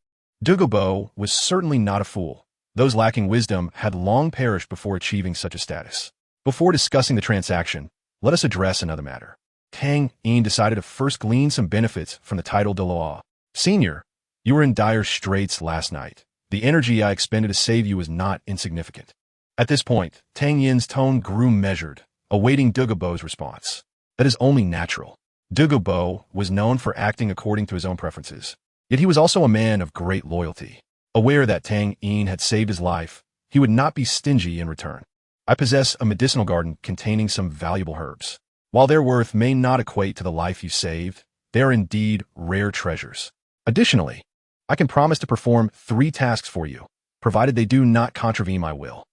Douluo was certainly not a fool. Those lacking wisdom had long perished before achieving such a status. Before discussing the transaction, let us address another matter. Tang Yin decided to first glean some benefits from the title Douluo. Senior, you were in dire straits last night. The energy I expended to save you was not insignificant. At this point, Tang Yin's tone grew measured, awaiting Douluo's response. That is only natural. Douluo was known for acting according to his own preferences. Yet he was also a man of great loyalty. Aware that Tang Yin had saved his life, he would not be stingy in return. I possess a medicinal garden containing some valuable herbs. While their worth may not equate to the life you saved, they are indeed rare treasures. Additionally, I can promise to perform 3 tasks for you, provided they do not contravene my will.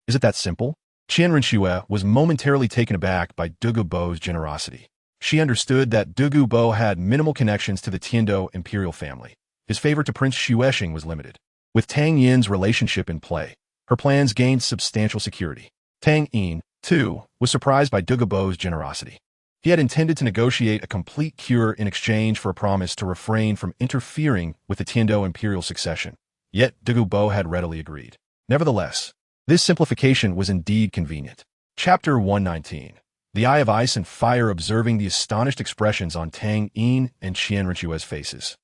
Is it that simple? Qian Renxue was momentarily taken aback by Douluo's generosity. She understood that Douluo had minimal connections to the Tiando imperial family. His favor to Prince Xuexing was limited. With Tang Yin's relationship in play, her plans gained substantial security. Tang Yin, too, was surprised by Douluo's generosity. He had intended to negotiate a complete cure in exchange for a promise to refrain from interfering with the Tiando imperial succession. Yet Douluo had readily agreed. Nevertheless, this simplification was indeed convenient. Chapter 119. The Eye of Ice and Fire observing the astonished expressions on Tang Yin and Qian Renxue's faces.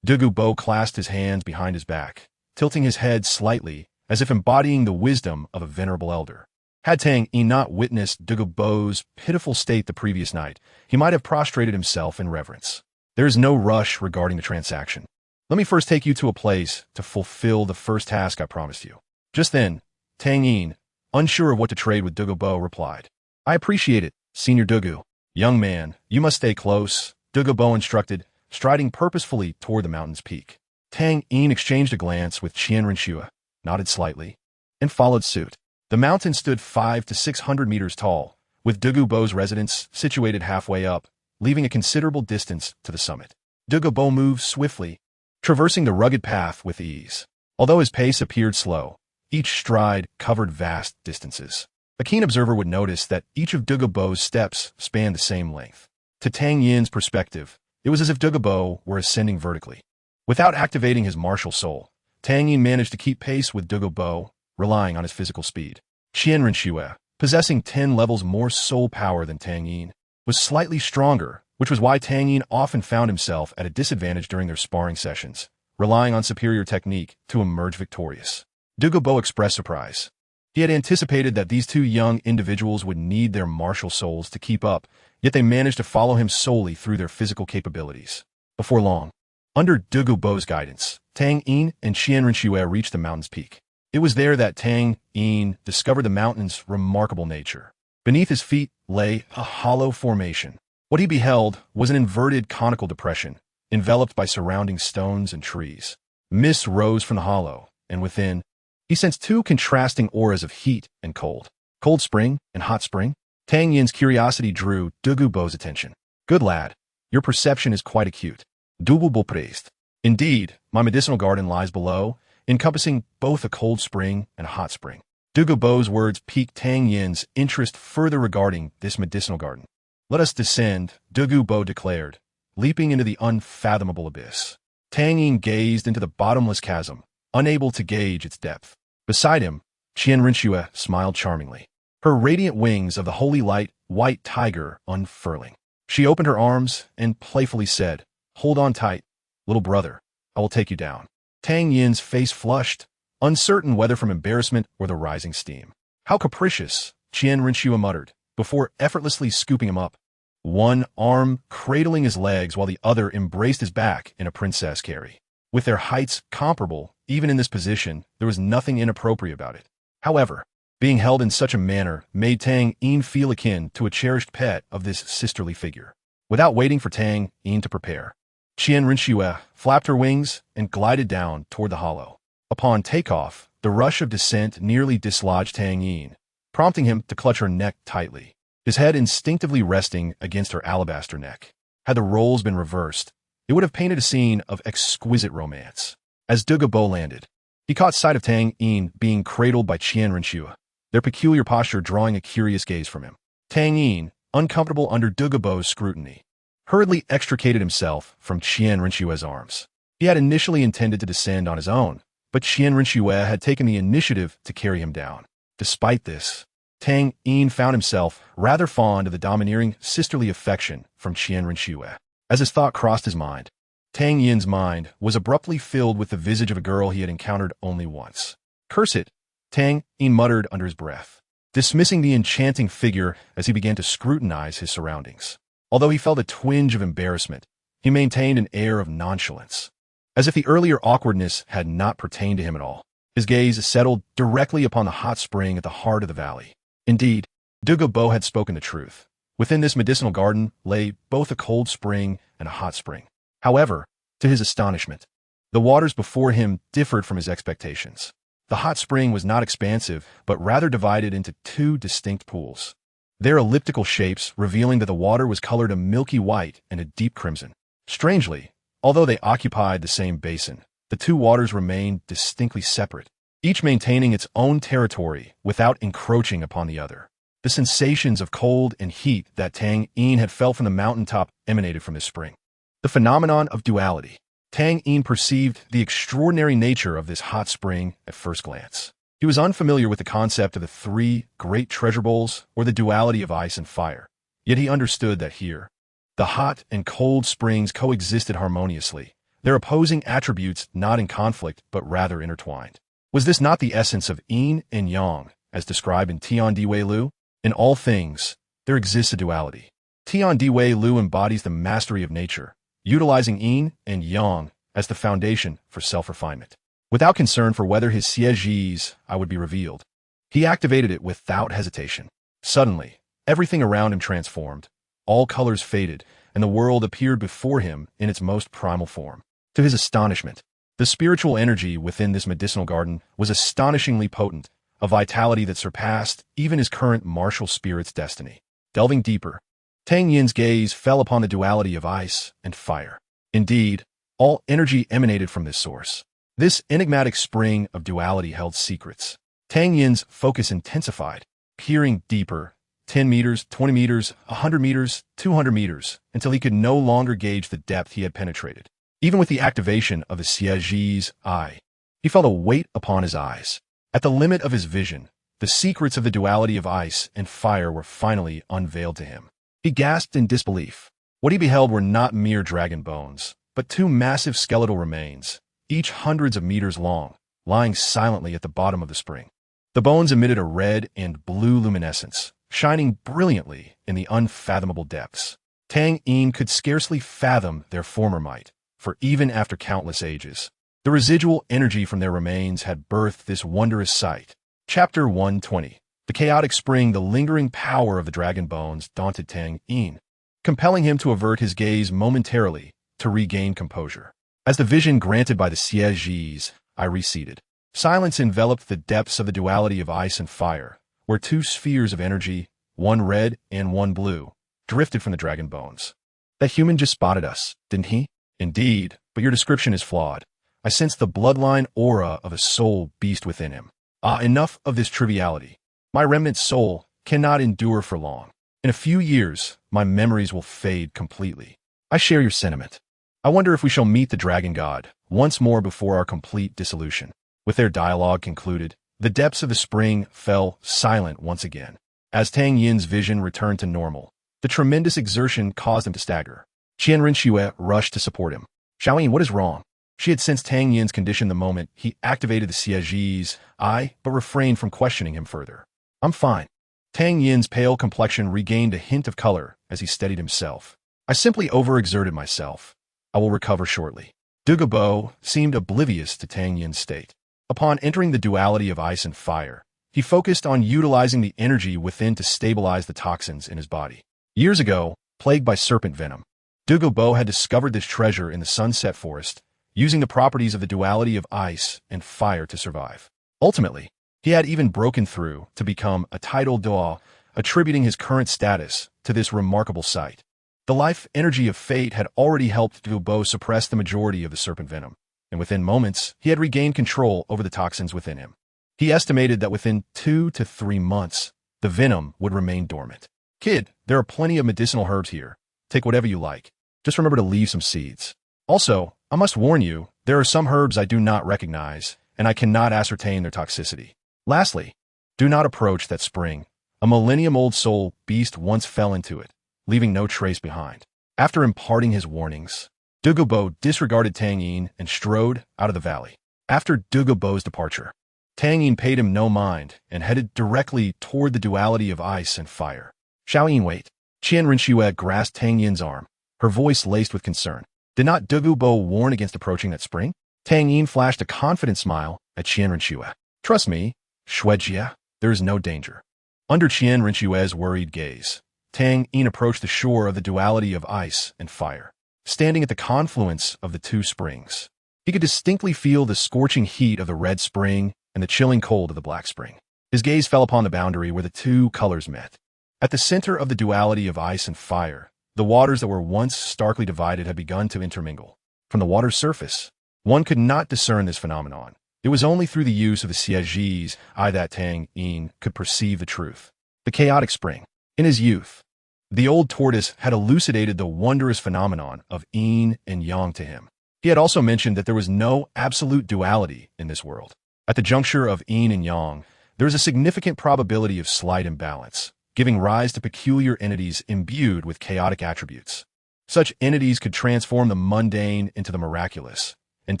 Douluo clasped his hands behind his back, tilting his head slightly as if embodying the wisdom of a venerable elder. Had Tang Yin not witnessed Douluo's pitiful state the previous night, he might have prostrated himself in reverence. There is no rush regarding the transaction. Let me first take you to a place to fulfill the first task I promised you. Just then, Tang Yin, unsure of what to trade with Douluo, replied. I appreciate it, Senior Douluo. Young man, you must stay close, Douluo instructed, striding purposefully toward the mountain's peak. Tang Yin exchanged a glance with Qian Renxue, nodded slightly, and followed suit. The mountain stood 500 to 600 meters tall, with Douluo's residence situated halfway up, leaving a considerable distance to the summit. Douluo moved swiftly, traversing the rugged path with ease. Although his pace appeared slow, each stride covered vast distances. A keen observer would notice that each of Douluo's steps spanned the same length. To Tang Yin's perspective, it was as if Douluo were ascending vertically. Without activating his martial soul, Tang Yin managed to keep pace with Douluo, relying on his physical speed. Qian Renxue, possessing 10 levels more soul power than Tang Yin, was slightly stronger, which was why Tang Yin often found himself at a disadvantage during their sparring sessions, relying on superior technique to emerge victorious. Douluo expressed surprise. He had anticipated that these two young individuals would need their martial souls to keep up, yet they managed to follow him solely through their physical capabilities. Before long, under Douluo's guidance, Tang Yin and Qian Renxue reached the mountain's peak. It was there that Tang Yin discovered the mountain's remarkable nature. Beneath his feet lay a hollow formation. What he beheld was an inverted conical depression, enveloped by surrounding stones and trees. Mist rose from the hollow, and within, he sensed 2 contrasting auras of heat and cold. Cold spring and hot spring? Tang Yin's curiosity drew Douluo's attention. Good lad, your perception is quite acute. Douluo praised. Indeed, my medicinal garden lies below, encompassing both a cold spring and a hot spring. Douluo's words piqued Tang Yin's interest further regarding this medicinal garden. Let us descend, Douluo declared, leaping into the unfathomable abyss. Tang Yin gazed into the bottomless chasm, unable to gauge its depth. Beside him, Qian Renxue smiled charmingly, her radiant wings of the holy light white tiger unfurling. She opened her arms and playfully said, Hold on tight, little brother, I will take you down. Tang Yin's face flushed, uncertain whether from embarrassment or the rising steam. How capricious, Qian Renxue muttered, before effortlessly scooping him up. One arm cradling his legs while the other embraced his back in a princess carry. With their heights comparable, even in this position, there was nothing inappropriate about it. However, being held in such a manner made Tang Yin feel akin to a cherished pet of this sisterly figure. Without waiting for Tang Yin to prepare, Qian Rinxue flapped her wings and glided down toward the hollow. Upon takeoff, the rush of descent nearly dislodged Tang Yin, prompting him to clutch her neck tightly, his head instinctively resting against her alabaster neck. Had the roles been reversed, it would have painted a scene of exquisite romance. As Douluo landed, he caught sight of Tang Yin being cradled by Qian Rinxue, their peculiar posture drawing a curious gaze from him. Tang Yin, uncomfortable under Douluo's scrutiny, hurriedly extricated himself from Qian Rinxue's arms. He had initially intended to descend on his own, but Qian Rinxue had taken the initiative to carry him down. Despite this, Tang Yin found himself rather fond of the domineering sisterly affection from Qian Rinxue. As his thought crossed his mind, Tang Yin's mind was abruptly filled with the visage of a girl he had encountered only once. "Curse it," Tang Yin muttered under his breath, dismissing the enchanting figure as he began to scrutinize his surroundings. Although he felt a twinge of embarrassment, he maintained an air of nonchalance, as if the earlier awkwardness had not pertained to him at all. His gaze settled directly upon the hot spring at the heart of the valley. Indeed, Douluo had spoken the truth. Within this medicinal garden lay both a cold spring and a hot spring. However, to his astonishment, the waters before him differed from his expectations. The hot spring was not expansive, but rather divided into two distinct pools, their elliptical shapes revealing that the water was colored a milky white and a deep crimson. Strangely, although they occupied the same basin, the two waters remained distinctly separate, each maintaining its own territory without encroaching upon the other. The sensations of cold and heat that Tang Yin had felt from the mountaintop emanated from this spring. The phenomenon of duality. Tang Yin perceived the extraordinary nature of this hot spring at first glance. He was unfamiliar with the concept of the three great treasure bowls or the duality of ice and fire, yet he understood that here, the hot and cold springs coexisted harmoniously, their opposing attributes not in conflict but rather intertwined. Was this not the essence of yin and yang, as described in Tian Di Wei Lu? In all things, there exists a duality. Tian Di Wei Lu embodies the mastery of nature, utilizing yin and yang as the foundation for self-refinement. Without concern for whether his sièges would be revealed, he activated it without hesitation. Suddenly, everything around him transformed, all colors faded, and the world appeared before him in its most primal form. To his astonishment, the spiritual energy within this medicinal garden was astonishingly potent, a vitality that surpassed even his current martial spirit's destiny. Delving deeper, Tang Yin's gaze fell upon the duality of ice and fire. Indeed, all energy emanated from this source. This enigmatic spring of duality held secrets. Tang Yin's focus intensified, peering deeper, 10 meters, 20 meters, 100 meters, 200 meters, until he could no longer gauge the depth he had penetrated. Even with the activation of his siège's eye, he felt a weight upon his eyes. At the limit of his vision, the secrets of the duality of ice and fire were finally unveiled to him. He gasped in disbelief. What he beheld were not mere dragon bones, but two massive skeletal remains, each hundreds of meters long, lying silently at the bottom of the spring. The bones emitted a red and blue luminescence, shining brilliantly in the unfathomable depths. Tang Yin could scarcely fathom their former might, for even after countless ages, the residual energy from their remains had birthed this wondrous sight. Chapter 120. The chaotic spring, the lingering power of the dragon bones daunted Tang Yin, compelling him to avert his gaze momentarily to regain composure. As the vision granted by the sièges receded, silence enveloped the depths of the duality of ice and fire, where two spheres of energy, one red and one blue, drifted from the dragon bones. That human just spotted us, didn't he? Indeed, but your description is flawed. I sense the bloodline aura of a soul beast within him. Enough of this triviality. My remnant soul cannot endure for long. In a few years, my memories will fade completely. I share your sentiment. I wonder if we shall meet the dragon god once more before our complete dissolution. With their dialogue concluded, the depths of the spring fell silent once again. As Tang Yin's vision returned to normal, the tremendous exertion caused him to stagger. Qian Rinxue rushed to support him. Xiaoyin, what is wrong? She had sensed Tang Yin's condition the moment he activated the sièges but refrained from questioning him further. I'm fine. Tang Yin's pale complexion regained a hint of color as he steadied himself. I simply overexerted myself. I will recover shortly. Douluo seemed oblivious to Tang Yin's state. Upon entering the duality of ice and fire, he focused on utilizing the energy within to stabilize the toxins in his body. Years ago, plagued by serpent venom, Douluo had discovered this treasure in the Sunset Forest, using the properties of the duality of ice and fire to survive. Ultimately, he had even broken through to become a titled Douluo, attributing his current status to this remarkable sight. The life energy of fate had already helped Douluo suppress the majority of the serpent venom, and within moments, he had regained control over the toxins within him. He estimated that within 2 to 3 months, the venom would remain dormant. Kid, there are plenty of medicinal herbs here. Take whatever you like. Just remember to leave some seeds. Also, I must warn you, there are some herbs I do not recognize, and I cannot ascertain their toxicity. Lastly, do not approach that spring. A millennium-old soul beast once fell into it, leaving no trace behind. After imparting his warnings, Douluo disregarded Tang Yin and strode out of the valley. After Douluo's departure, Tang Yin paid him no mind and headed directly toward the duality of ice and fire. Xiaoyin, wait. Qian Renxue grasped Tang Yin's arm, her voice laced with concern. Did not Douluo warn against approaching that spring? Tang Yin flashed a confident smile at Qian Renxue. Trust me, Shuejia, there is no danger. Under Qian Renxue's worried gaze, Tang Yin approached the shore of the duality of ice and fire. Standing at the confluence of the two springs, he could distinctly feel the scorching heat of the red spring and the chilling cold of the black spring. His gaze fell upon the boundary where the two colors met. At the center of the duality of ice and fire, the waters that were once starkly divided had begun to intermingle. From the water's surface, one could not discern this phenomenon. It was only through the use of the Siege's eye that Tang Yin could perceive the truth. The chaotic spring. In his youth, the old tortoise had elucidated the wondrous phenomenon of yin and yang to him. He had also mentioned that there was no absolute duality in this world. At the juncture of yin and yang, there is a significant probability of slight imbalance, giving rise to peculiar entities imbued with chaotic attributes. Such entities could transform the mundane into the miraculous, and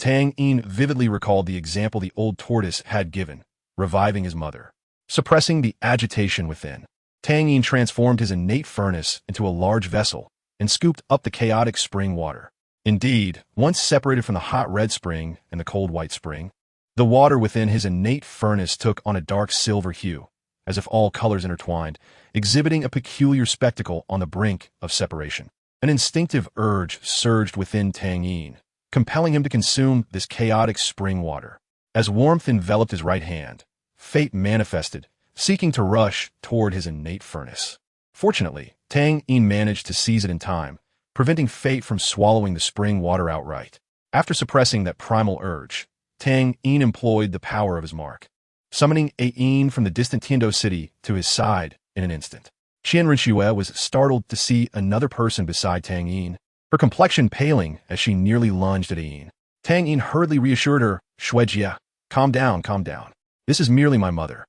Tang Yin vividly recalled the example the old tortoise had given, reviving his mother. Suppressing the agitation within, Tang Yin transformed his innate furnace into a large vessel and scooped up the chaotic spring water. Indeed, once separated from the hot red spring and the cold white spring, the water within his innate furnace took on a dark silver hue, as if all colors intertwined, exhibiting a peculiar spectacle on the brink of separation. An instinctive urge surged within Tang Yin, compelling him to consume this chaotic spring water. As warmth enveloped his right hand, fate manifested, seeking to rush toward his innate furnace. Fortunately, Tang Yin managed to seize it in time, preventing fate from swallowing the spring water outright. After suppressing that primal urge, Tang Yin employed the power of his mark, summoning a yin from the distant Tiando city to his side in an instant. Qian Renxue was startled to see another person beside Tang Yin, her complexion paling as she nearly lunged at a yin. Tang Yin hurriedly reassured her, Shuejia, calm down, calm down. This is merely my mother.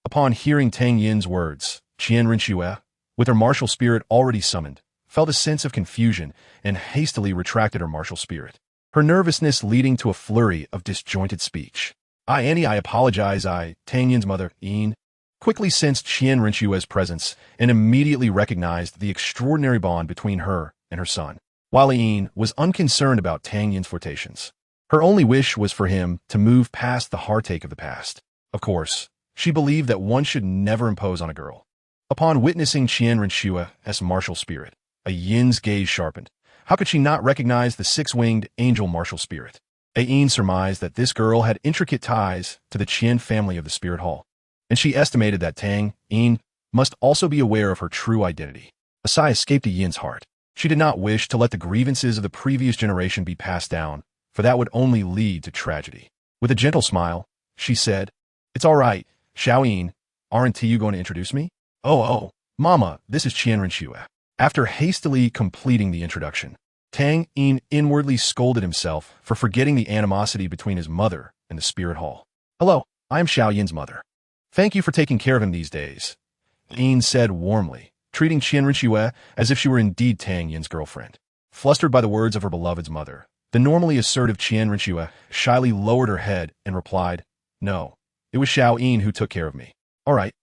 Upon hearing Tang Yin's words, Qian Renxue, with her martial spirit already summoned, felt a sense of confusion and hastily retracted her martial spirit, her nervousness leading to a flurry of disjointed speech. I apologize, Tang Yin's mother, Yin, quickly sensed Qian Renxue's presence and immediately recognized the extraordinary bond between her and her son. While Yin was unconcerned about Tang Yin's flirtations, her only wish was for him to move past the heartache of the past. Of course, she believed that one should never impose on a girl. Upon witnessing Qian Renxue's martial spirit, a Yin's gaze sharpened. How could she not recognize the six-winged angel martial spirit? A Yin surmised that this girl had intricate ties to the Qian family of the Spirit Hall, and she estimated that Tang Yin must also be aware of her true identity. A sigh escaped a Yin's heart. She did not wish to let the grievances of the previous generation be passed down, for that would only lead to tragedy. With a gentle smile, she said, It's all right, Xiaoyin, aren't you going to introduce me? Oh, Mama, this is Qian Renxue. After hastily completing the introduction, Tang Yin inwardly scolded himself for forgetting the animosity between his mother and the Spirit Hall. Hello, I am Xiaoyin's mother. Thank you for taking care of him these days, Yin said warmly, treating Qian Renxue as if she were indeed Tang Yin's girlfriend. Flustered by the words of her beloved's mother, the normally assertive Qian Renxue shyly lowered her head and replied, No, it was Xiaoyin who took care of me. All right.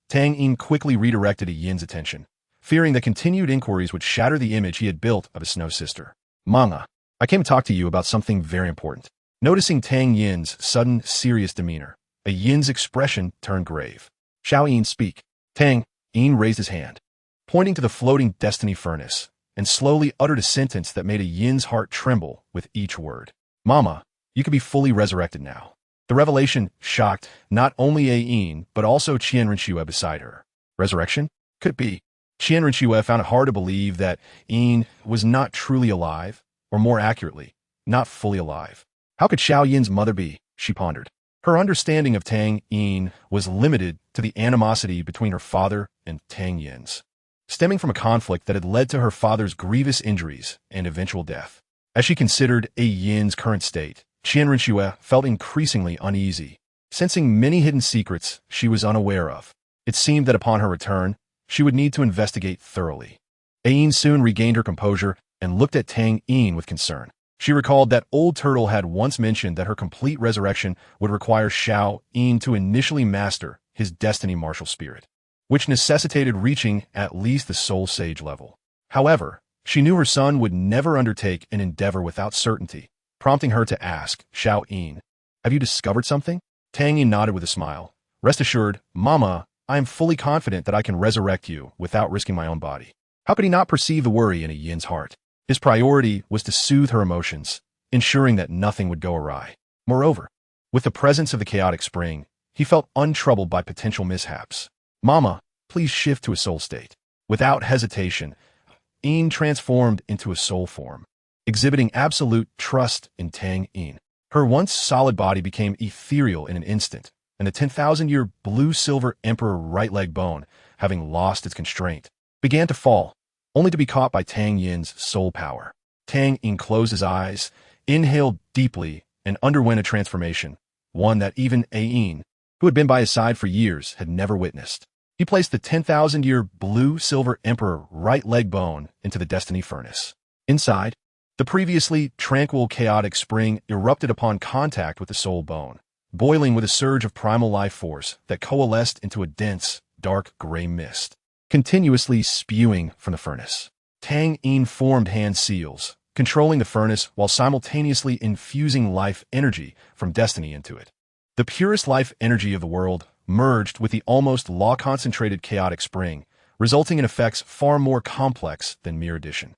Tang Yin quickly redirected a Yin's attention, fearing that continued inquiries would shatter the image he had built of his snow sister. Manga. I came to talk to you about something very important. Noticing Tang Yin's sudden, serious demeanor, a Yin's expression turned grave. Shall Yin speak? Tang Yin raised his hand, pointing to the floating destiny furnace, and slowly uttered a sentence that made a Yin's heart tremble with each word. Mama, you can be fully resurrected now. The revelation shocked not only A Yin, but also Qian Renxue beside her. Resurrection? Could it be? Qian Renxue found it hard to believe that Yin was not truly alive, or more accurately, not fully alive. How could Xiao Yin's mother be? She pondered. Her understanding of Tang Yin was limited to the animosity between her father and Tang Yin's, stemming from a conflict that had led to her father's grievous injuries and eventual death. As she considered A Yin's current state, Qian Renxue felt increasingly uneasy, sensing many hidden secrets she was unaware of. It seemed that upon her return, she would need to investigate thoroughly. A Yin soon regained her composure and looked at Tang Yin with concern. She recalled that old turtle had once mentioned that her complete resurrection would require Xiao Yin to initially master his destiny martial spirit, which necessitated reaching at least the soul sage level. However, she knew her son would never undertake an endeavor without certainty, prompting her to ask Xiao Yin, "Have you discovered something?" Tang Yin nodded with a smile. "Rest assured, Mama, I am fully confident that I can resurrect you without risking my own body." How could he not perceive the worry in a Yin's heart? His priority was to soothe her emotions, ensuring that nothing would go awry. Moreover, with the presence of the chaotic spring, he felt untroubled by potential mishaps. "Mama, please shift to a soul state." Without hesitation, Yin transformed into a soul form, exhibiting absolute trust in Tang Yin. Her once solid body became ethereal in an instant, and the 10,000-year blue-silver emperor right leg bone, having lost its constraint, began to fall, only to be caught by Tang Yin's soul power. Tang Yin closed his eyes, inhaled deeply, and underwent a transformation, one that even A Yin, who had been by his side for years, had never witnessed. He placed the 10,000-year blue-silver emperor right leg bone into the destiny furnace. Inside, the previously tranquil chaotic spring erupted upon contact with the soul bone, boiling with a surge of primal life force that coalesced into a dense, dark gray mist, continuously spewing from the furnace. Tang Yin formed hand seals, controlling the furnace while simultaneously infusing life energy from destiny into it. The purest life energy of the world merged with the almost law-concentrated chaotic spring, resulting in effects far more complex than mere addition.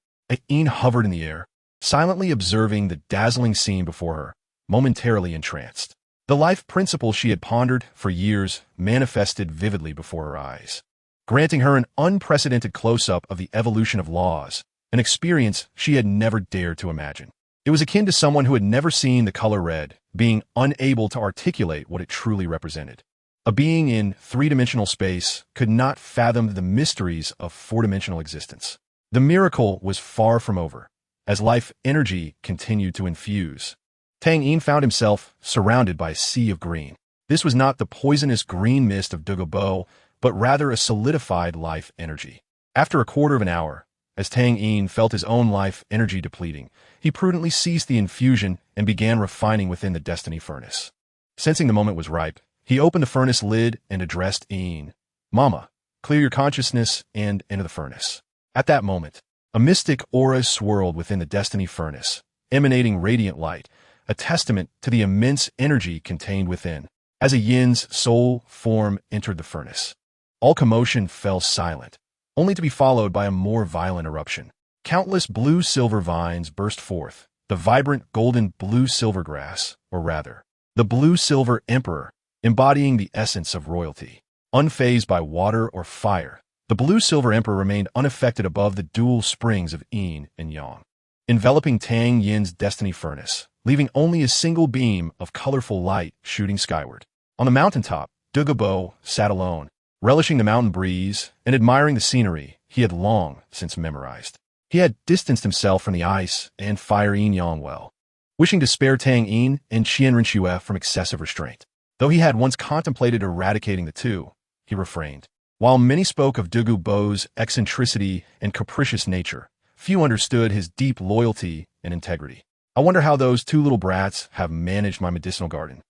Yin hovered in the air, silently observing the dazzling scene before her, momentarily entranced. The life principle she had pondered for years manifested vividly before her eyes, granting her an unprecedented close-up of the evolution of laws, an experience she had never dared to imagine. It was akin to someone who had never seen the color red, being unable to articulate what it truly represented. A being in three-dimensional space could not fathom the mysteries of four-dimensional existence. The miracle was far from over, as life energy continued to infuse. Tang Yin found himself surrounded by a sea of green. This was not the poisonous green mist of Douluo, but rather a solidified life energy. After a quarter of an hour, as Tang Yin felt his own life energy depleting, he prudently ceased the infusion and began refining within the destiny furnace. Sensing the moment was ripe, he opened the furnace lid and addressed Yin. "Mama, clear your consciousness and enter the furnace." At that moment, a mystic aura swirled within the destiny furnace, emanating radiant light, a testament to the immense energy contained within. As a Yin's soul form entered the furnace, all commotion fell silent, only to be followed by a more violent eruption. Countless blue-silver vines burst forth, the vibrant golden blue-silver grass, or rather, the blue-silver emperor, embodying the essence of royalty. Unfazed by water or fire, the blue-silver emperor remained unaffected above the dual springs of yin and yang, enveloping Tang Yin's destiny furnace, leaving only a single beam of colorful light shooting skyward. On the mountaintop, Douluo sat alone, relishing the mountain breeze and admiring the scenery he had long since memorized. He had distanced himself from the ice and fire yin-yang well, wishing to spare Tang Yin and Qian Renxue from excessive restraint. Though he had once contemplated eradicating the two, he refrained. While many spoke of Douluo's eccentricity and capricious nature, few understood his deep loyalty and integrity. "I wonder how those two little brats have managed my medicinal garden."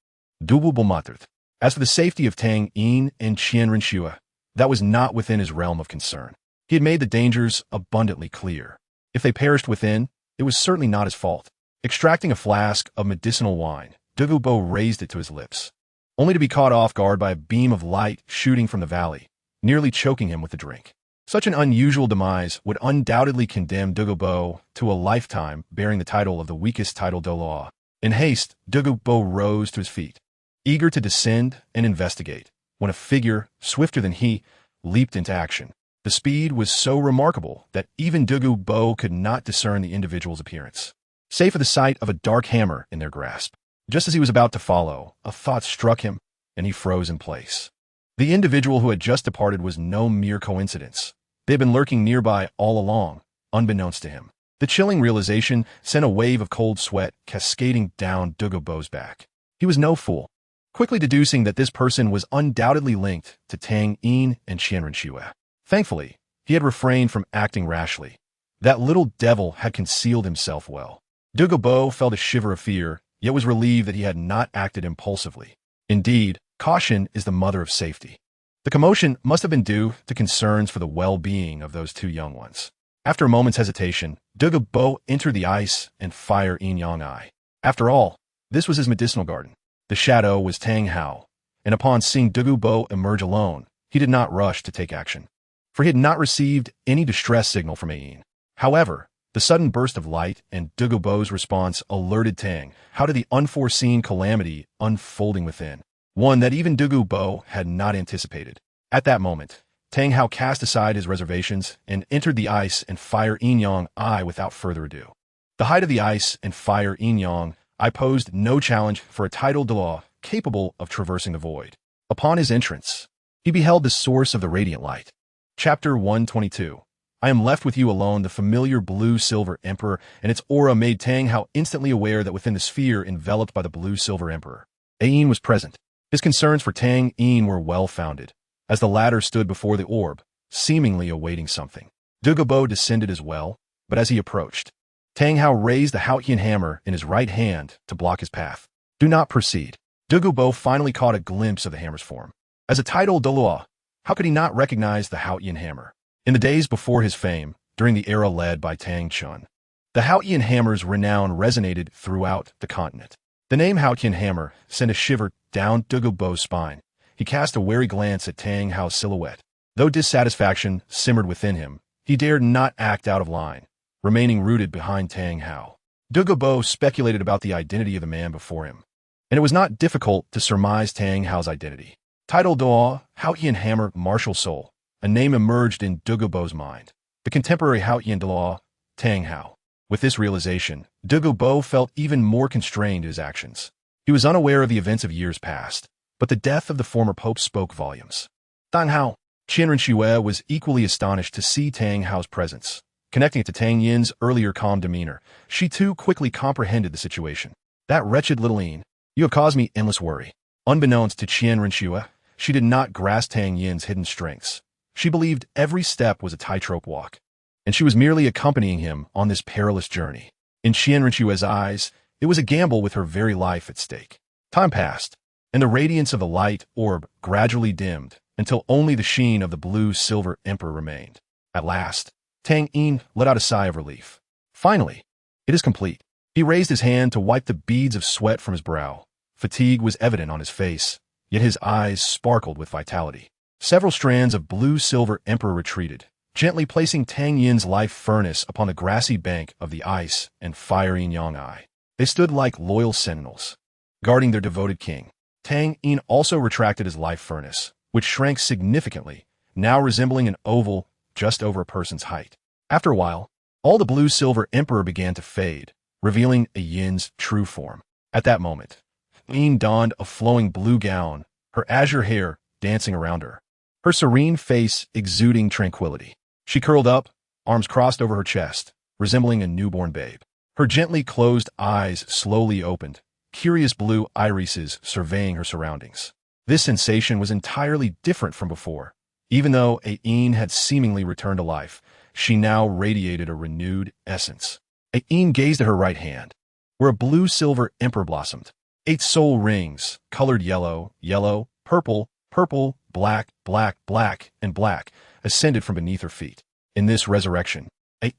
Douluo. As for the safety of Tang Yin and Qian Renxue, that was not within his realm of concern. He had made the dangers abundantly clear. If they perished within, it was certainly not his fault. Extracting a flask of medicinal wine, Douluo raised it to his lips, only to be caught off guard by a beam of light shooting from the valley, nearly choking him with the drink. Such an unusual demise would undoubtedly condemn Douluo to a lifetime bearing the title of the weakest title Douluo. In haste, Douluo rose to his feet, eager to descend and investigate, when a figure, swifter than he, leaped into action. The speed was so remarkable that even Douluo could not discern the individual's appearance, save for the sight of a dark hammer in their grasp. Just as he was about to follow, a thought struck him, and he froze in place. The individual who had just departed was no mere coincidence. They had been lurking nearby all along, unbeknownst to him. The chilling realization sent a wave of cold sweat cascading down Douluo's back. He was no fool, quickly deducing that this person was undoubtedly linked to Tang Yin and Qianrenxue. Thankfully, he had refrained from acting rashly. That little devil had concealed himself well. Douluo felt a shiver of fear, yet was relieved that he had not acted impulsively. Indeed, caution is the mother of safety. The commotion must have been due to concerns for the well-being of those two young ones. After a moment's hesitation, Douluo entered the ice and fire yin-yang eye. After all, this was his medicinal garden. The shadow was Tang Hao, and upon seeing Douluo emerge alone, he did not rush to take action, for he had not received any distress signal from Yin. However, the sudden burst of light and Douluo's response alerted Tang Hao to the unforeseen calamity unfolding within, one that even Douluo had not anticipated. At that moment, Tang Hao cast aside his reservations and entered the ice and fire yin-yang eye without further ado. The height of the ice and fire yin-yang eye posed no challenge for a titled Douluo capable of traversing the void. Upon his entrance, he beheld the source of the radiant light. Chapter 122. I am left with you alone. The familiar blue-silver emperor and its aura made Tang Hao instantly aware that within the sphere enveloped by the blue-silver emperor, Yin was present. His concerns for Tang Yin were well-founded, as the latter stood before the orb, seemingly awaiting something. Douluo descended as well, but as he approached, Tang Hao raised the Haotian hammer in his right hand to block his path. Do not proceed. Douluo finally caught a glimpse of the hammer's form. As a titled Douluo, how could he not recognize the Haotian hammer? In the days before his fame, during the era led by Tang Chun, the Haotian hammer's renown resonated throughout the continent. The name Haotian hammer sent a shiver down Douluo's spine. He cast a wary glance at Tang Hao's silhouette. Though dissatisfaction simmered within him, he dared not act out of line, remaining rooted behind Tang Hao. Douluo speculated about the identity of the man before him, and it was not difficult to surmise Tang Hao's identity. Titled Douluo, Haotian hammer, martial soul. A name emerged in Douluo's mind. The contemporary Haotian Douluo, Tang Hao. With this realization, Douluo felt even more constrained in his actions. He was unaware of the events of years past, but the death of the former pope spoke volumes. Tang Hao. Qianrenxue was equally astonished to see Tang Hao's presence. Connecting it to Tang Yin's earlier calm demeanor, she too quickly comprehended the situation. That wretched little Yin, you have caused me endless worry. Unbeknownst to Qianrenxue, she did not grasp Tang Yin's hidden strengths. She believed every step was a tightrope walk, and she was merely accompanying him on this perilous journey. In Qianrenxue's eyes, it was a gamble with her very life at stake. Time passed, and the radiance of the light orb gradually dimmed until only the sheen of the blue-silver emperor remained. At last, Tang Yin let out a sigh of relief. Finally, it is complete. He raised his hand to wipe the beads of sweat from his brow. Fatigue was evident on his face, yet his eyes sparkled with vitality. Several strands of blue-silver emperor retreated, gently placing Tang Yin's life furnace upon the grassy bank of the ice and fire yin-yang eye. They stood like loyal sentinels, guarding their devoted king. Tang Yin also retracted his life furnace, which shrank significantly, now resembling an oval just over a person's height. After a while, all the blue-silver emperor began to fade, revealing a Yin's true form. At that moment, Yin donned a flowing blue gown, her azure hair dancing around her, her serene face exuding tranquility. She curled up, arms crossed over her chest, resembling a newborn babe. Her gently closed eyes slowly opened, curious blue irises surveying her surroundings. This sensation was entirely different from before. Even though Yin had seemingly returned to life, she now radiated a renewed essence. Yin gazed at her right hand, where a blue-silver emperor blossomed. 8 soul rings, colored yellow, yellow, purple, purple, black, black, black, and black, ascended from beneath her feet. In this resurrection,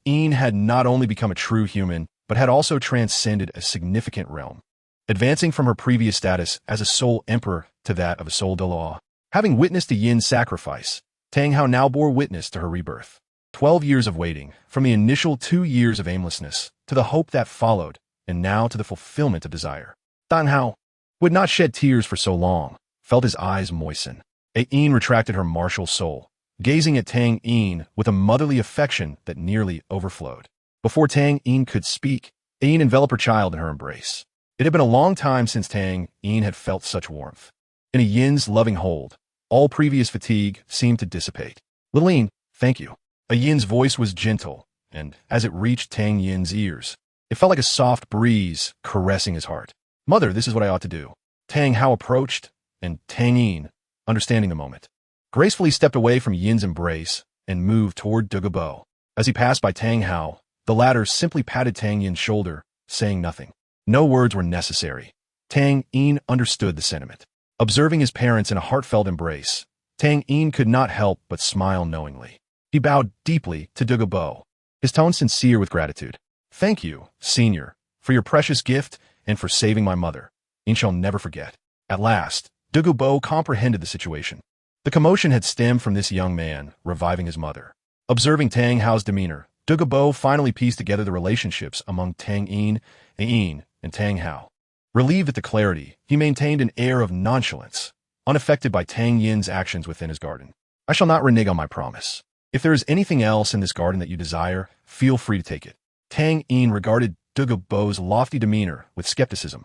Yin had not only become a true human, but had also transcended a significant realm, advancing from her previous status as a sole emperor to that of a sole Douluo. Having witnessed the Yin's sacrifice, Tang Hao now bore witness to her rebirth. 12 years of waiting, from the initial 2 years of aimlessness, to the hope that followed, and now to the fulfillment of desire. Tang Hao, who had not shed tears for so long, felt his eyes moisten. Yin retracted her martial soul, gazing at Tang Yin with a motherly affection that nearly overflowed. Before Tang Yin could speak, Yin enveloped her child in her embrace. It had been a long time since Tang Yin had felt such warmth. In a Yin's loving hold, all previous fatigue seemed to dissipate. Little Yin, thank you. A Yin's voice was gentle, and as it reached Tang Yin's ears, it felt like a soft breeze caressing his heart. Mother, this is what I ought to do. Tang Hao approached, and Tang Yin, understanding the moment, gracefully stepped away from Yin's embrace and moved toward Douluo. As he passed by Tang Hao, the latter simply patted Tang Yin's shoulder, saying nothing. No words were necessary. Tang Yin understood the sentiment. Observing his parents in a heartfelt embrace, Tang Yin could not help but smile knowingly. He bowed deeply to Douluo, his tone sincere with gratitude. Thank you, senior, for your precious gift and for saving my mother. Yin shall never forget. At last, Douluo comprehended the situation. The commotion had stemmed from this young man reviving his mother. Observing Tang Hao's demeanor, Douluo finally pieced together the relationships among Tang Yin, and Tang Hao. Relieved at the clarity, he maintained an air of nonchalance, unaffected by Tang Yin's actions within his garden. I shall not renege on my promise. If there is anything else in this garden that you desire, feel free to take it. Tang Yin regarded Douluo's lofty demeanor with skepticism,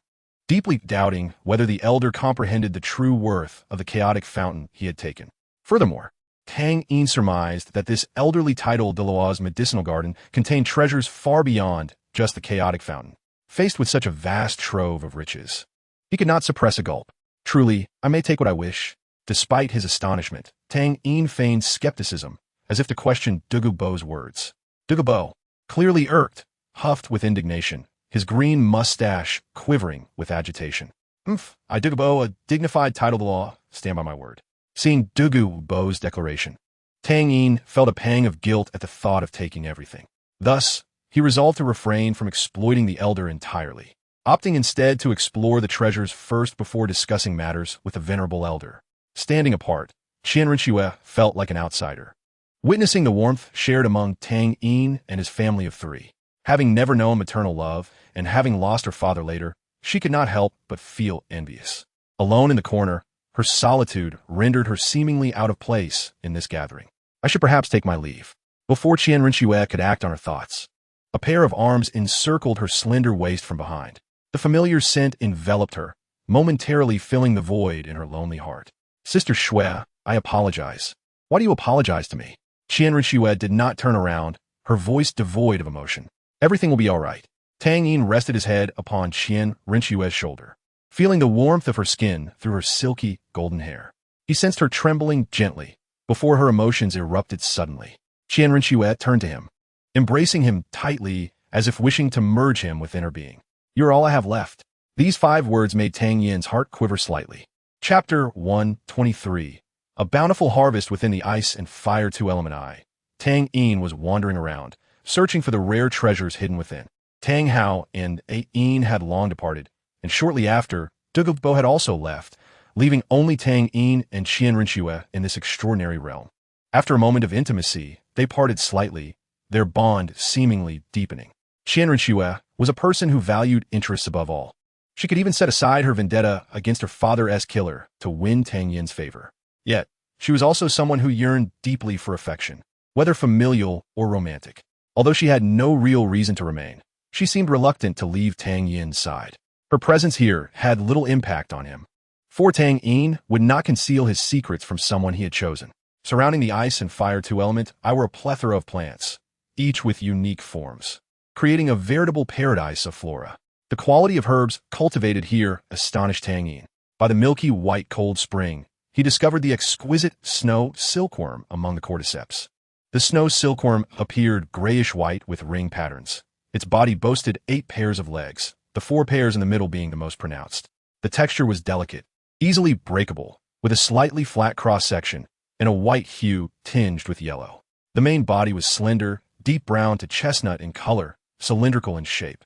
deeply doubting whether the elder comprehended the true worth of the chaotic fountain he had taken. Furthermore, Tang Yin surmised that this elderly title Douluo's medicinal garden contained treasures far beyond just the chaotic fountain. Faced with such a vast trove of riches, he could not suppress a gulp. Truly, I may take what I wish. Despite his astonishment, Tang Yin feigned skepticism, as if to question Douluo's words. Douluo, clearly irked, huffed with indignation, his green mustache quivering with agitation. I Douluo, a dignified title of the law, stand by my word. Seeing Douluo's declaration, Tang Yin felt a pang of guilt at the thought of taking everything. Thus, he resolved to refrain from exploiting the elder entirely, opting instead to explore the treasures first before discussing matters with the venerable elder. Standing apart, Qianrenxue felt like an outsider, witnessing the warmth shared among Tang Yin and his family of 3. Having never known maternal love, and having lost her father later, she could not help but feel envious. Alone in the corner, her solitude rendered her seemingly out of place in this gathering. I should perhaps take my leave. Before Qianrenxue could act on her thoughts, a pair of arms encircled her slender waist from behind. The familiar scent enveloped her, momentarily filling the void in her lonely heart. Sister Xue, I apologize. Why do you apologize to me? Qianrenxue did not turn around, her voice devoid of emotion. Everything will be all right. Tang Yin rested his head upon Qianrenxue's shoulder, feeling the warmth of her skin through her silky, golden hair. He sensed her trembling gently, before her emotions erupted suddenly. Qianrenxue turned to him, embracing him tightly as if wishing to merge him within her being. You're all I have left. These 5 words made Tang Yin's heart quiver slightly. Chapter 123. A bountiful harvest within the ice and fire 2 element eye. Tang Yin was wandering around, searching for the rare treasures hidden within. Tang Hao and Yin had long departed, and shortly after, Douluo had also left, leaving only Tang Yin and Qianrenxue in this extraordinary realm. After a moment of intimacy, they parted slightly, their bond seemingly deepening. Qianrenxue was a person who valued interests above all. She could even set aside her vendetta against her father's killer to win Tang Yin's favor. Yet, she was also someone who yearned deeply for affection, whether familial or romantic. Although she had no real reason to remain, she seemed reluctant to leave Tang Yin's side. Her presence here had little impact on him, for Tang Yin would not conceal his secrets from someone he had chosen. Surrounding the ice and fire 2 element, were a plethora of plants, each with unique forms, creating a veritable paradise of flora. The quality of herbs cultivated here astonished Tang Yin. By the milky white cold spring, he discovered the exquisite snow silkworm among the cordyceps. The snow silkworm appeared grayish-white with ring patterns. Its body boasted 8 pairs of legs, the 4 pairs in the middle being the most pronounced. The texture was delicate, easily breakable, with a slightly flat cross-section and a white hue tinged with yellow. The main body was slender, deep brown to chestnut in color, cylindrical in shape.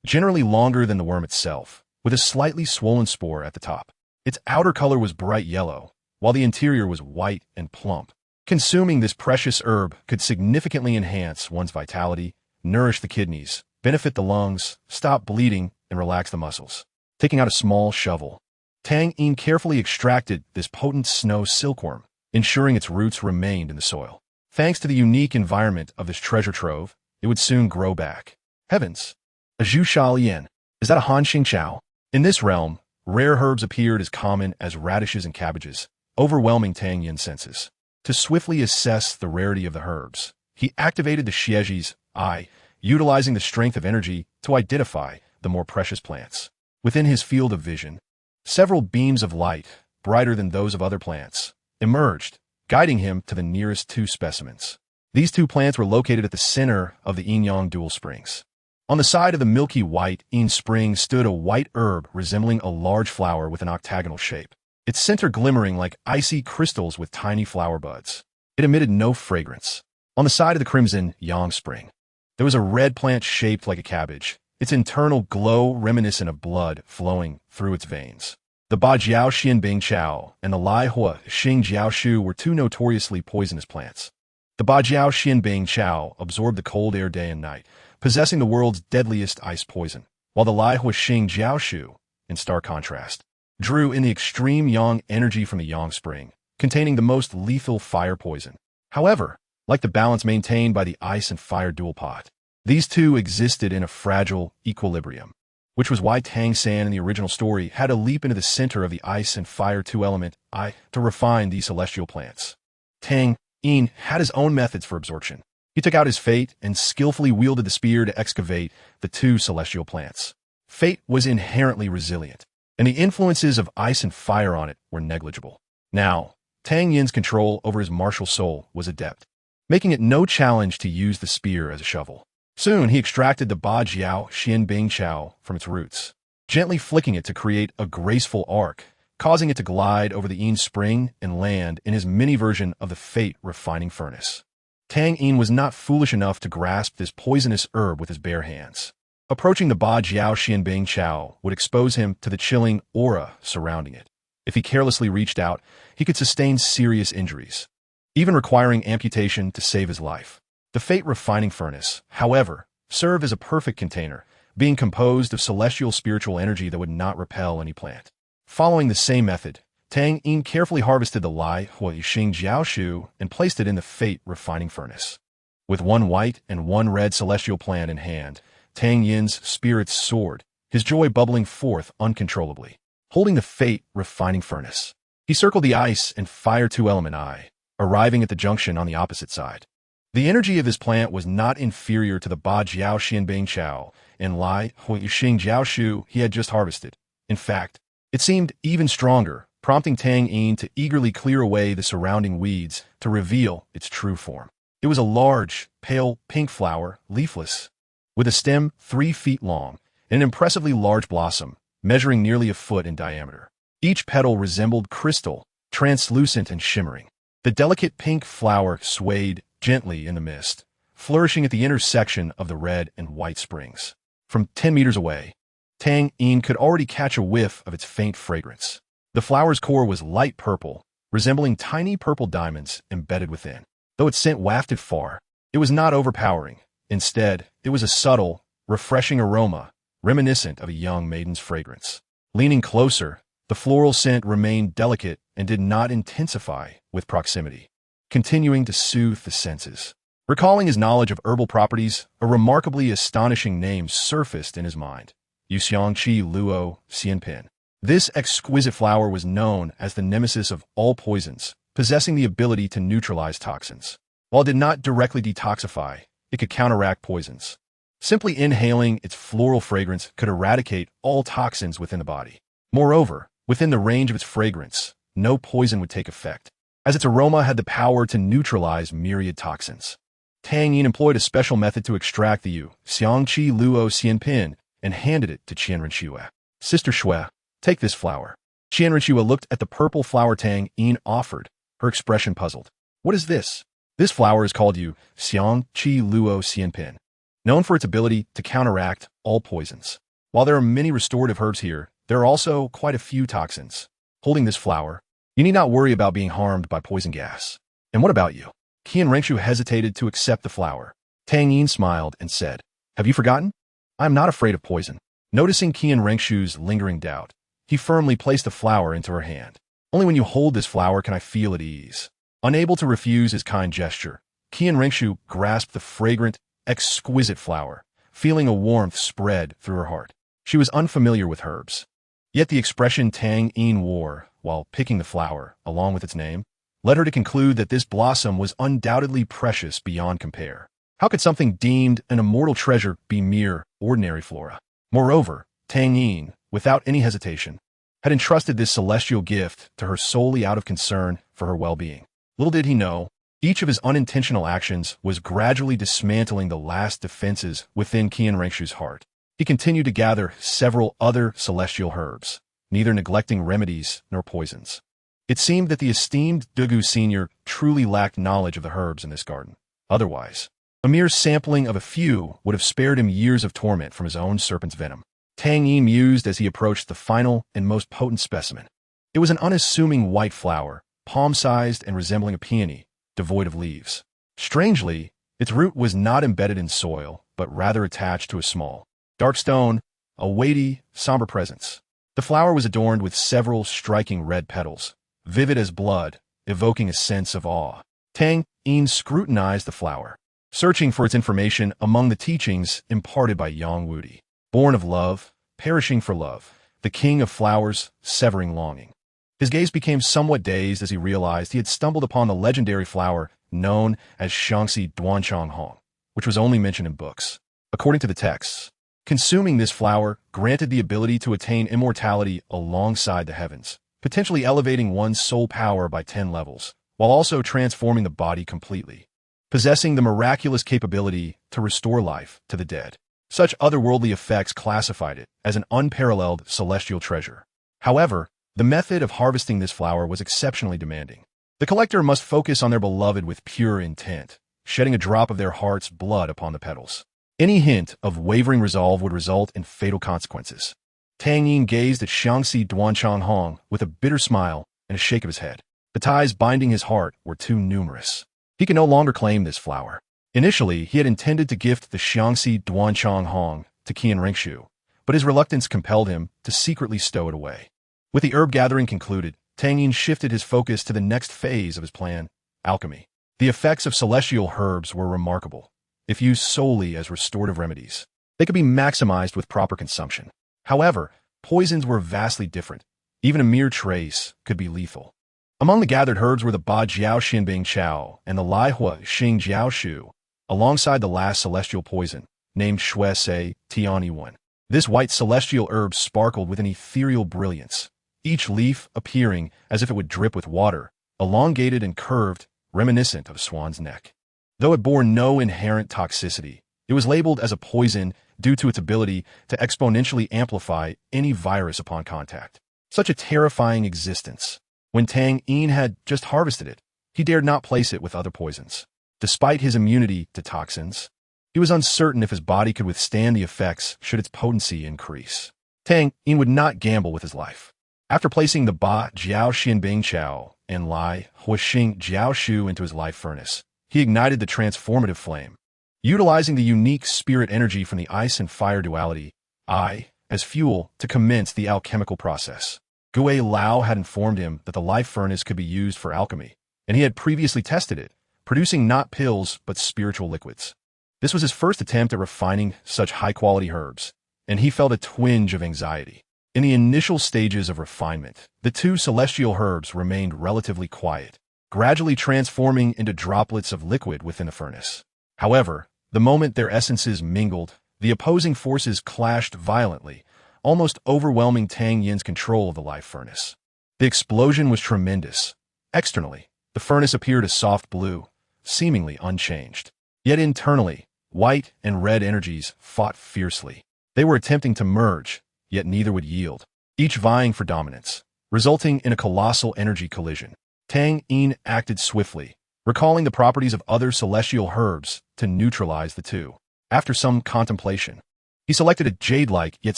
generally longer than the worm itself, with a slightly swollen spore at the top. Its outer color was bright yellow, while the interior was white and plump. Consuming this precious herb could significantly enhance one's vitality, nourish the kidneys, benefit the lungs, stop bleeding, and relax the muscles. Taking out a small shovel, Tang Yin carefully extracted this potent snow silkworm, ensuring its roots remained in the soil. Thanks to the unique environment of this treasure trove, it would soon grow back. Heavens! A Zhu Sha Lian. Is that a Han Xing Chao? In this realm, rare herbs appeared as common as radishes and cabbages, overwhelming Tang Yin's senses. To swiftly assess the rarity of the herbs, he activated the Xieji's eye, utilizing the strength of energy to identify the more precious plants. Within his field of vision, several beams of light, brighter than those of other plants, emerged, guiding him to the nearest two specimens. These two plants were located at the center of the yin-yang dual springs. On the side of the milky white yin spring stood a white herb resembling a large flower with an octagonal shape, its center glimmering like icy crystals with tiny flower buds. It emitted no fragrance. On the side of the crimson yang spring, there was a red plant shaped like a cabbage, its internal glow reminiscent of blood flowing through its veins. The Ba Jiao Xian Bing Chao and the Lai Hua Xing Jiao Shu were two notoriously poisonous plants. The Ba Jiao Xian Bing Chao absorbed the cold air day and night, possessing the world's deadliest ice poison, while the Lai Hua Xing Jiao Shu, in stark contrast, drew in the extreme yang energy from the yang spring, containing the most lethal fire poison. However, like the balance maintained by the ice and fire dual pot, these two existed in a fragile equilibrium, which was why Tang San in the original story had to leap into the center of the ice and fire two-element eye to refine these celestial plants. Tang Yin had his own methods for absorption. He took out his fate and skillfully wielded the spear to excavate the two celestial plants. Fate was inherently resilient, and the influences of ice and fire on it were negligible. Now, Tang Yin's control over his martial soul was adept, making it no challenge to use the spear as a shovel. Soon, he extracted the Ba Jiao Xian Bing Chao from its roots, gently flicking it to create a graceful arc, causing it to glide over the yin spring and land in his mini version of the fate refining furnace. Tang Yin was not foolish enough to grasp this poisonous herb with his bare hands. Approaching the Ba Jiao Xian Bing Chao would expose him to the chilling aura surrounding it. If he carelessly reached out, he could sustain serious injuries, even requiring amputation to save his life. The fate refining furnace, however, served as a perfect container, being composed of celestial spiritual energy that would not repel any plant. Following the same method, Tang Yin carefully harvested the Lai Hua Xing Jiao Shu and placed it in the fate refining furnace. With one white and one red celestial plant in hand, Tang Yin's spirits soared, his joy bubbling forth uncontrollably. Holding the fate refining furnace, he circled the ice and fire two-element eye, arriving at the junction on the opposite side. The energy of his plant was not inferior to the Ba Jiao Xian Bing Chao and Lai Hua Xing Jiao Shu he had just harvested. In fact, it seemed even stronger, prompting Tang Yin to eagerly clear away the surrounding weeds to reveal its true form. It was a large, pale pink flower, leafless, with a stem 3 feet long and an impressively large blossom, measuring nearly a foot in diameter. Each petal resembled crystal, translucent and shimmering. The delicate pink flower swayed gently in the mist, flourishing at the intersection of the red and white springs. From 10 meters away, Tang Yin could already catch a whiff of its faint fragrance. The flower's core was light purple, resembling tiny purple diamonds embedded within. Though its scent wafted far, it was not overpowering. Instead, it was a subtle, refreshing aroma, reminiscent of a young maiden's fragrance. Leaning closer, the floral scent remained delicate and did not intensify with proximity, continuing to soothe the senses. Recalling his knowledge of herbal properties, a remarkably astonishing name surfaced in his mind: Yuxiangqi Luo Xianpin. This exquisite flower was known as the nemesis of all poisons, possessing the ability to neutralize toxins. While it did not directly detoxify, it could counteract poisons. Simply inhaling its floral fragrance could eradicate all toxins within the body. Moreover, within the range of its fragrance, no poison would take effect, as its aroma had the power to neutralize myriad toxins. Tang Yin employed a special method to extract the Yuxiangqi Luo Xianpin and handed it to Qianren Xue. Sister Xue, take this flower. Qianren Xue looked at the purple flower Tang Yin offered, her expression puzzled. What is this? This flower is called Yuxiangqi Luo Xianpin. known for its ability to counteract all poisons. While there are many restorative herbs here, there are also quite a few toxins. Holding this flower, you need not worry about being harmed by poison gas. And what about you? Qian Rengshu hesitated to accept the flower. Tang Yin smiled and said, "Have you forgotten? I am not afraid of poison." Noticing Qian Rengshu's lingering doubt, he firmly placed the flower into her hand. "Only when you hold this flower can I feel at ease." Unable to refuse his kind gesture, Qian Rengshu grasped the fragrant, exquisite flower, feeling a warmth spread through her heart. She was unfamiliar with herbs. Yet the expression Tang Yin wore, while picking the flower, along with its name, led her to conclude that this blossom was undoubtedly precious beyond compare. How could something deemed an immortal treasure be mere, ordinary flora? Moreover, Tang Yin, without any hesitation, had entrusted this celestial gift to her solely out of concern for her well-being. Little did he know, each of his unintentional actions was gradually dismantling the last defenses within Qian Rengshu's heart. He continued to gather several other celestial herbs, neither neglecting remedies nor poisons. It seemed that the esteemed Douluo Sr. truly lacked knowledge of the herbs in this garden. Otherwise, a mere sampling of a few would have spared him years of torment from his own serpent's venom. Tang Yin mused as he approached the final and most potent specimen. It was an unassuming white flower, palm-sized and resembling a peony, devoid of leaves. Strangely, its root was not embedded in soil, but rather attached to a small, dark stone, a weighty, somber presence. The flower was adorned with several striking red petals, vivid as blood, evoking a sense of awe. Tang Yin scrutinized the flower, searching for its information among the teachings imparted by Yang Wudi. Born of love, perishing for love, the king of flowers, severing longing. His gaze became somewhat dazed as he realized he had stumbled upon the legendary flower known as Shangxi Duanchang Hong, which was only mentioned in books. According to the texts, consuming this flower granted the ability to attain immortality alongside the heavens, potentially elevating one's soul power by 10 levels, while also transforming the body completely, possessing the miraculous capability to restore life to the dead. Such otherworldly effects classified it as an unparalleled celestial treasure. However, the method of harvesting this flower was exceptionally demanding. The collector must focus on their beloved with pure intent, shedding a drop of their heart's blood upon the petals. Any hint of wavering resolve would result in fatal consequences. Tang Yin gazed at Shangxi Duanchang Hong with a bitter smile and a shake of his head. The ties binding his heart were too numerous. He could no longer claim this flower. Initially, he had intended to gift the Shangxi Duanchang Hong to Qian Rengshu, but his reluctance compelled him to secretly stow it away. With the herb gathering concluded, Tang Yin shifted his focus to the next phase of his plan, alchemy. The effects of celestial herbs were remarkable. If used solely as restorative remedies, they could be maximized with proper consumption. However, poisons were vastly different. Even a mere trace could be lethal. Among the gathered herbs were the Ba Jiao Xinbing Chao and the Lai Hua Xing Jiao Shu, alongside the last celestial poison, named Shui Se Tian Yuan. This white celestial herb sparkled with an ethereal brilliance, each leaf appearing as if it would drip with water, elongated and curved, reminiscent of a swan's neck. Though it bore no inherent toxicity, it was labeled as a poison due to its ability to exponentially amplify any virus upon contact. Such a terrifying existence. When Tang Yin had just harvested it, he dared not place it with other poisons. Despite his immunity to toxins, he was uncertain if his body could withstand the effects should its potency increase. Tang Yin would not gamble with his life. After placing the Ba Jiao Xinbing Chao and Lai Hua Xing Jiao Shu into his life furnace, he ignited the transformative flame. Utilizing the unique spirit energy from the ice and fire duality, as fuel to commence the alchemical process. Gui Lao had informed him that the life furnace could be used for alchemy, and he had previously tested it, producing not pills but spiritual liquids. This was his first attempt at refining such high-quality herbs, and he felt a twinge of anxiety. In the initial stages of refinement, the two celestial herbs remained relatively quiet, gradually transforming into droplets of liquid within the furnace. However, the moment their essences mingled, the opposing forces clashed violently, almost overwhelming Tang Yin's control of the life furnace. The explosion was tremendous. Externally, the furnace appeared a soft blue, seemingly unchanged. Yet internally, white and red energies fought fiercely. They were attempting to merge, yet neither would yield, each vying for dominance, resulting in a colossal energy collision. Tang Yin acted swiftly, recalling the properties of other celestial herbs to neutralize the two. After some contemplation, he selected a jade-like yet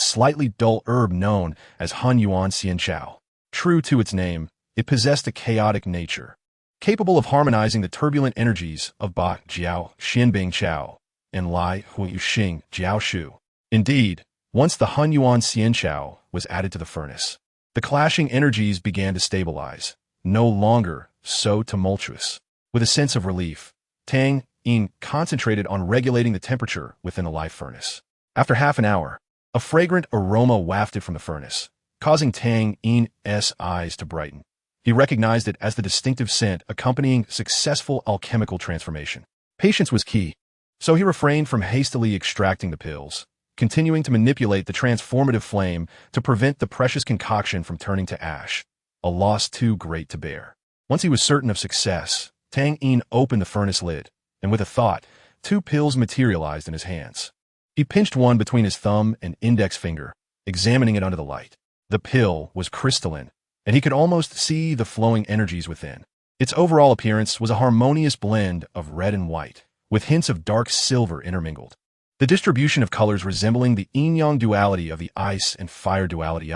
slightly dull herb known as Han Yuan Xian Chao. True to its name, it possessed a chaotic nature, capable of harmonizing the turbulent energies of Ba Jiao Xianbing Chao and Lai Hu Xing Jiao Shu. Indeed, once the Han Yuan Xian Chao was added to the furnace, the clashing energies began to stabilize, no longer so tumultuous. With a sense of relief, Tang Yin concentrated on regulating the temperature within the live furnace. After half an hour, a fragrant aroma wafted from the furnace, causing Tang Yin's eyes to brighten. He recognized it as the distinctive scent accompanying successful alchemical transformation. Patience was key, so he refrained from hastily extracting the pills, continuing to manipulate the transformative flame to prevent the precious concoction from turning to ash, a loss too great to bear. Once he was certain of success, Tang Yin opened the furnace lid, and with a thought, 2 pills materialized in his hands. He pinched one between his thumb and index finger, examining it under the light. The pill was crystalline, and he could almost see the flowing energies within. Its overall appearance was a harmonious blend of red and white, with hints of dark silver intermingled. The distribution of colors resembling the yin-yang duality of the ice and fire duality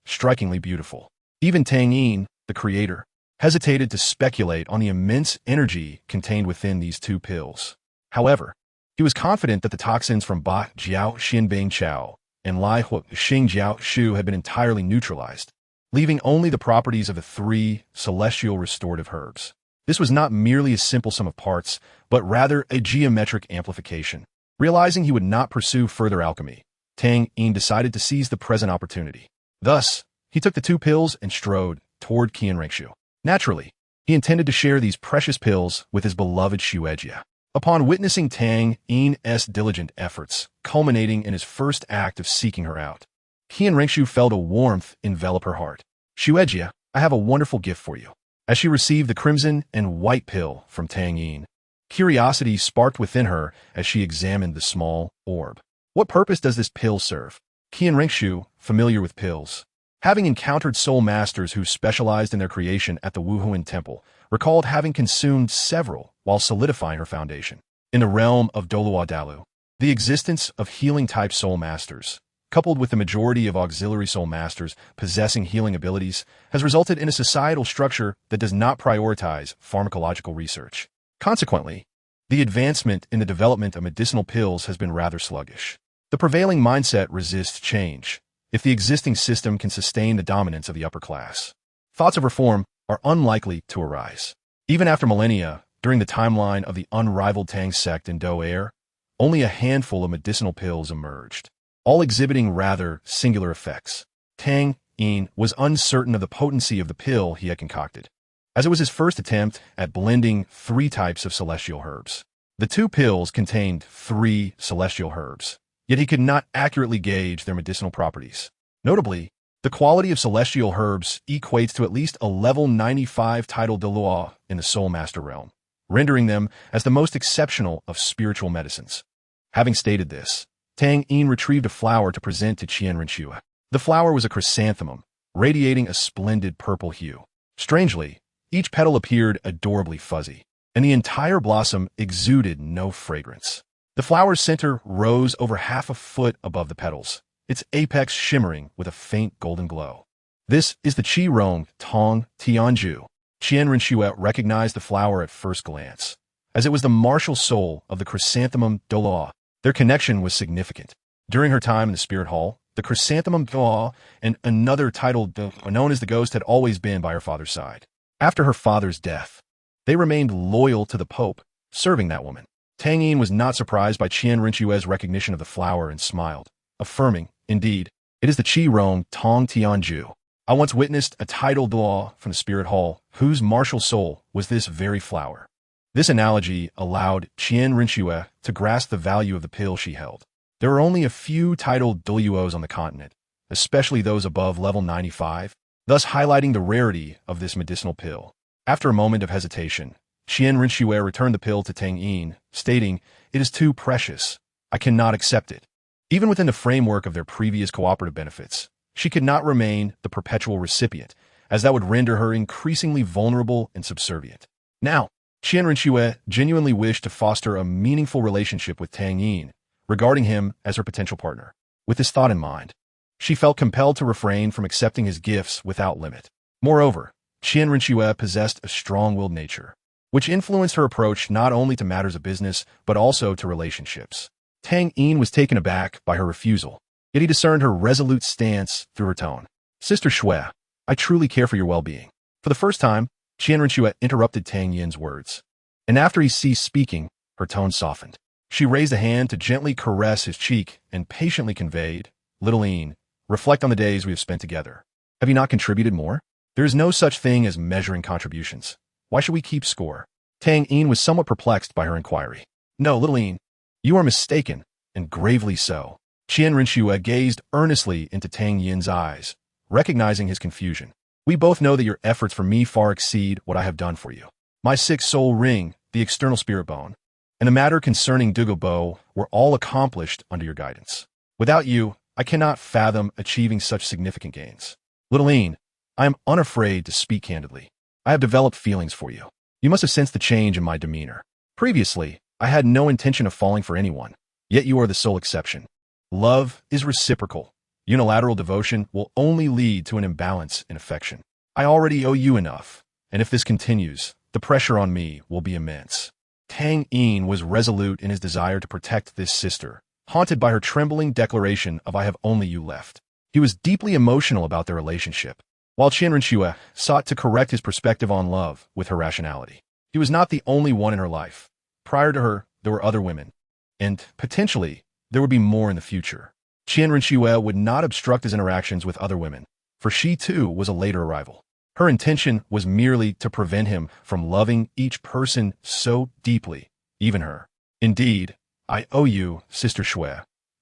strikingly beautiful. Even Tang Yin, the creator, hesitated to speculate on the immense energy contained within these 2 pills. However, he was confident that the toxins from Ba Jiao Xianbing Chao and Lai Hu Xing Jiao Shu had been entirely neutralized, leaving only the properties of the 3 celestial restorative herbs. This was not merely a simple sum of parts, but rather a geometric amplification. Realizing he would not pursue further alchemy, Tang Yin decided to seize the present opportunity. Thus, he took the 2 pills and strode toward Qianrengshu. Naturally, he intended to share these precious pills with his beloved Xuejia. Upon witnessing Tang Yin's diligent efforts, culminating in his first act of seeking her out, Qianrengshu felt a warmth envelop her heart. Xuejia, I have a wonderful gift for you. As she received the crimson and white pill from Tang Yin, curiosity sparked within her as she examined the small orb. What purpose does this pill serve? Qianrengshu, familiar with pills, having encountered soul masters who specialized in their creation at the Wuhuan Temple, recalled having consumed several while solidifying her foundation. In the realm of Douluo, the existence of healing-type soul masters, coupled with the majority of auxiliary soul masters possessing healing abilities, has resulted in a societal structure that does not prioritize pharmacological research. Consequently, the advancement in the development of medicinal pills has been rather sluggish. The prevailing mindset resists change, if the existing system can sustain the dominance of the upper class. Thoughts of reform are unlikely to arise. Even after millennia, during the timeline of the unrivaled Tang sect in Douluo, only a handful of medicinal pills emerged, all exhibiting rather singular effects. Tang Yin was uncertain of the potency of the pill he had concocted, as it was his first attempt at blending 3 types of celestial herbs. The 2 pills contained 3 celestial herbs, yet he could not accurately gauge their medicinal properties. Notably, the quality of celestial herbs equates to at least a level 95 title Douluo in the Soul Master realm, rendering them as the most exceptional of spiritual medicines. Having stated this, Tang Yin retrieved a flower to present to Qianrengshu. The flower was a chrysanthemum, radiating a splendid purple hue. Strangely, each petal appeared adorably fuzzy, and the entire blossom exuded no fragrance. The flower's center rose over half a foot above the petals, its apex shimmering with a faint golden glow. This is the Qi Rong Tong Tianju. Qianrengshu recognized the flower at first glance, as it was the martial soul of the chrysanthemum Douluo. Their connection was significant. During her time in the spirit hall, the chrysanthemum Douluo and another title known as the Ghost had always been by her father's side. After her father's death, they remained loyal to the Pope, serving that woman. Tang Yin was not surprised by Qianrengshu's recognition of the flower and smiled, affirming, indeed, it is the Qi Rong Tong Tianju. I once witnessed a title Douluo from the spirit hall, whose martial soul was this very flower. This analogy allowed Qianrengshu to grasp the value of the pill she held. There are only a few titled Douluos on the continent, especially those above level 95, thus highlighting the rarity of this medicinal pill. After a moment of hesitation, Qianrengshu returned the pill to Tang Yin, stating, "It is too precious. I cannot accept it." Even within the framework of their previous cooperative benefits, she could not remain the perpetual recipient, as that would render her increasingly vulnerable and subservient. Now, Qianrengshu genuinely wished to foster a meaningful relationship with Tang Yin, regarding him as her potential partner. With this thought in mind, she felt compelled to refrain from accepting his gifts without limit. Moreover, Qian Rinxue possessed a strong-willed nature, which influenced her approach not only to matters of business, but also to relationships. Tang Yin was taken aback by her refusal, yet he discerned her resolute stance through her tone. Sister Shui, I truly care for your well-being. For the first time, Qian Rinxue interrupted Tang Yin's words, and after he ceased speaking, her tone softened. She raised a hand to gently caress his cheek and patiently conveyed, Little Yin, reflect on the days we have spent together. Have you not contributed more? There is no such thing as measuring contributions. Why should we keep score? Tang Yin was somewhat perplexed by her inquiry. No, Little Yin, you are mistaken, and gravely so. Qian Rinxue gazed earnestly into Tang Yin's eyes, recognizing his confusion. We both know that your efforts for me far exceed what I have done for you. My 6th soul ring, the external spirit bone, and the matter concerning Douluo were all accomplished under your guidance. Without you, I cannot fathom achieving such significant gains. Little Yin, I am unafraid to speak candidly. I have developed feelings for you. You must have sensed the change in my demeanor. Previously, I had no intention of falling for anyone, yet you are the sole exception. Love is reciprocal. Unilateral devotion will only lead to an imbalance in affection. I already owe you enough, and if this continues, the pressure on me will be immense. Tang Yin was resolute in his desire to protect this sister, haunted by her trembling declaration of I have only you left. He was deeply emotional about their relationship, while Qian Rinxue sought to correct his perspective on love with her rationality. He was not the only one in her life. Prior to her, there were other women, and, potentially, there would be more in the future. Qian Rinxue would not obstruct his interactions with other women, for she too was a later arrival. Her intention was merely to prevent him from loving each person so deeply, even her. Indeed, I owe you, Sister Shui,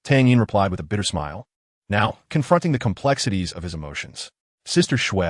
Tang Yin replied with a bitter smile, now confronting the complexities of his emotions. Sister Shui,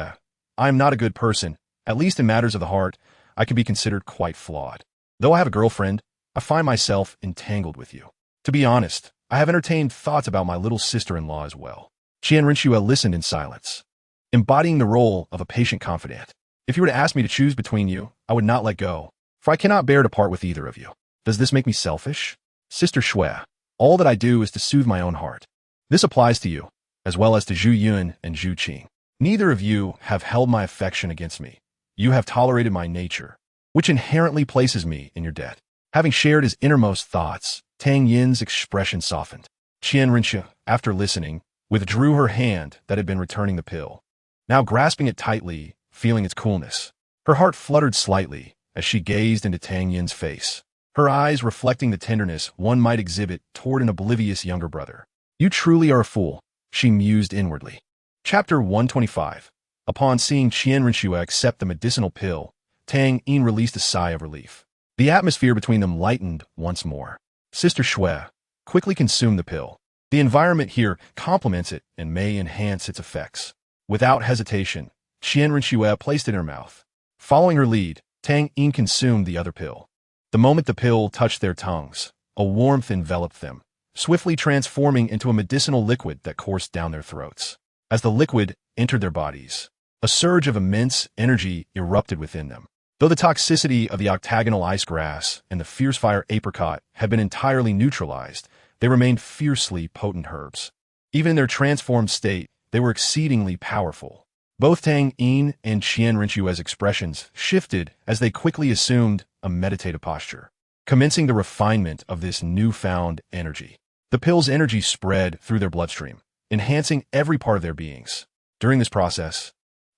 I am not a good person. At least in matters of the heart, I can be considered quite flawed. Though I have a girlfriend, I find myself entangled with you. To be honest, I have entertained thoughts about my little sister-in-law as well. Qian Rinxue listened in silence, embodying the role of a patient confidant. If you were to ask me to choose between you, I would not let go, for I cannot bear to part with either of you. Does this make me selfish? Sister Shui, all that I do is to soothe my own heart. This applies to you, as well as to Zhu Yun and Zhu Qing. Neither of you have held my affection against me. You have tolerated my nature, which inherently places me in your debt. Having shared his innermost thoughts, Tang Yin's expression softened. Qian Rinxue, after listening, withdrew her hand that had been returning the pill, now grasping it tightly, feeling its coolness. Her heart fluttered slightly as she gazed into Tang Yin's face, her eyes reflecting the tenderness one might exhibit toward an oblivious younger brother. You truly are a fool, she mused inwardly. Chapter 125. Upon seeing Qian Rinxue accept the medicinal pill, Tang Yin released a sigh of relief. The atmosphere between them lightened once more. Sister Shui, quickly consume the pill. The environment here complements it and may enhance its effects. Without hesitation, Qian Rinxue placed it in her mouth. Following her lead, Tang Yin consumed the other pill. The moment the pill touched their tongues, a warmth enveloped them, swiftly transforming into a medicinal liquid that coursed down their throats. As the liquid entered their bodies, a surge of immense energy erupted within them. Though the toxicity of the octagonal ice grass and the fierce fire apricot had been entirely neutralized, they remained fiercely potent herbs. Even in their transformed state, they were exceedingly powerful. Both Tang Yin and Qian Rinxue's expressions shifted as they quickly assumed a meditative posture, commencing the refinement of this newfound energy. The pill's energy spread through their bloodstream, enhancing every part of their beings. During this process,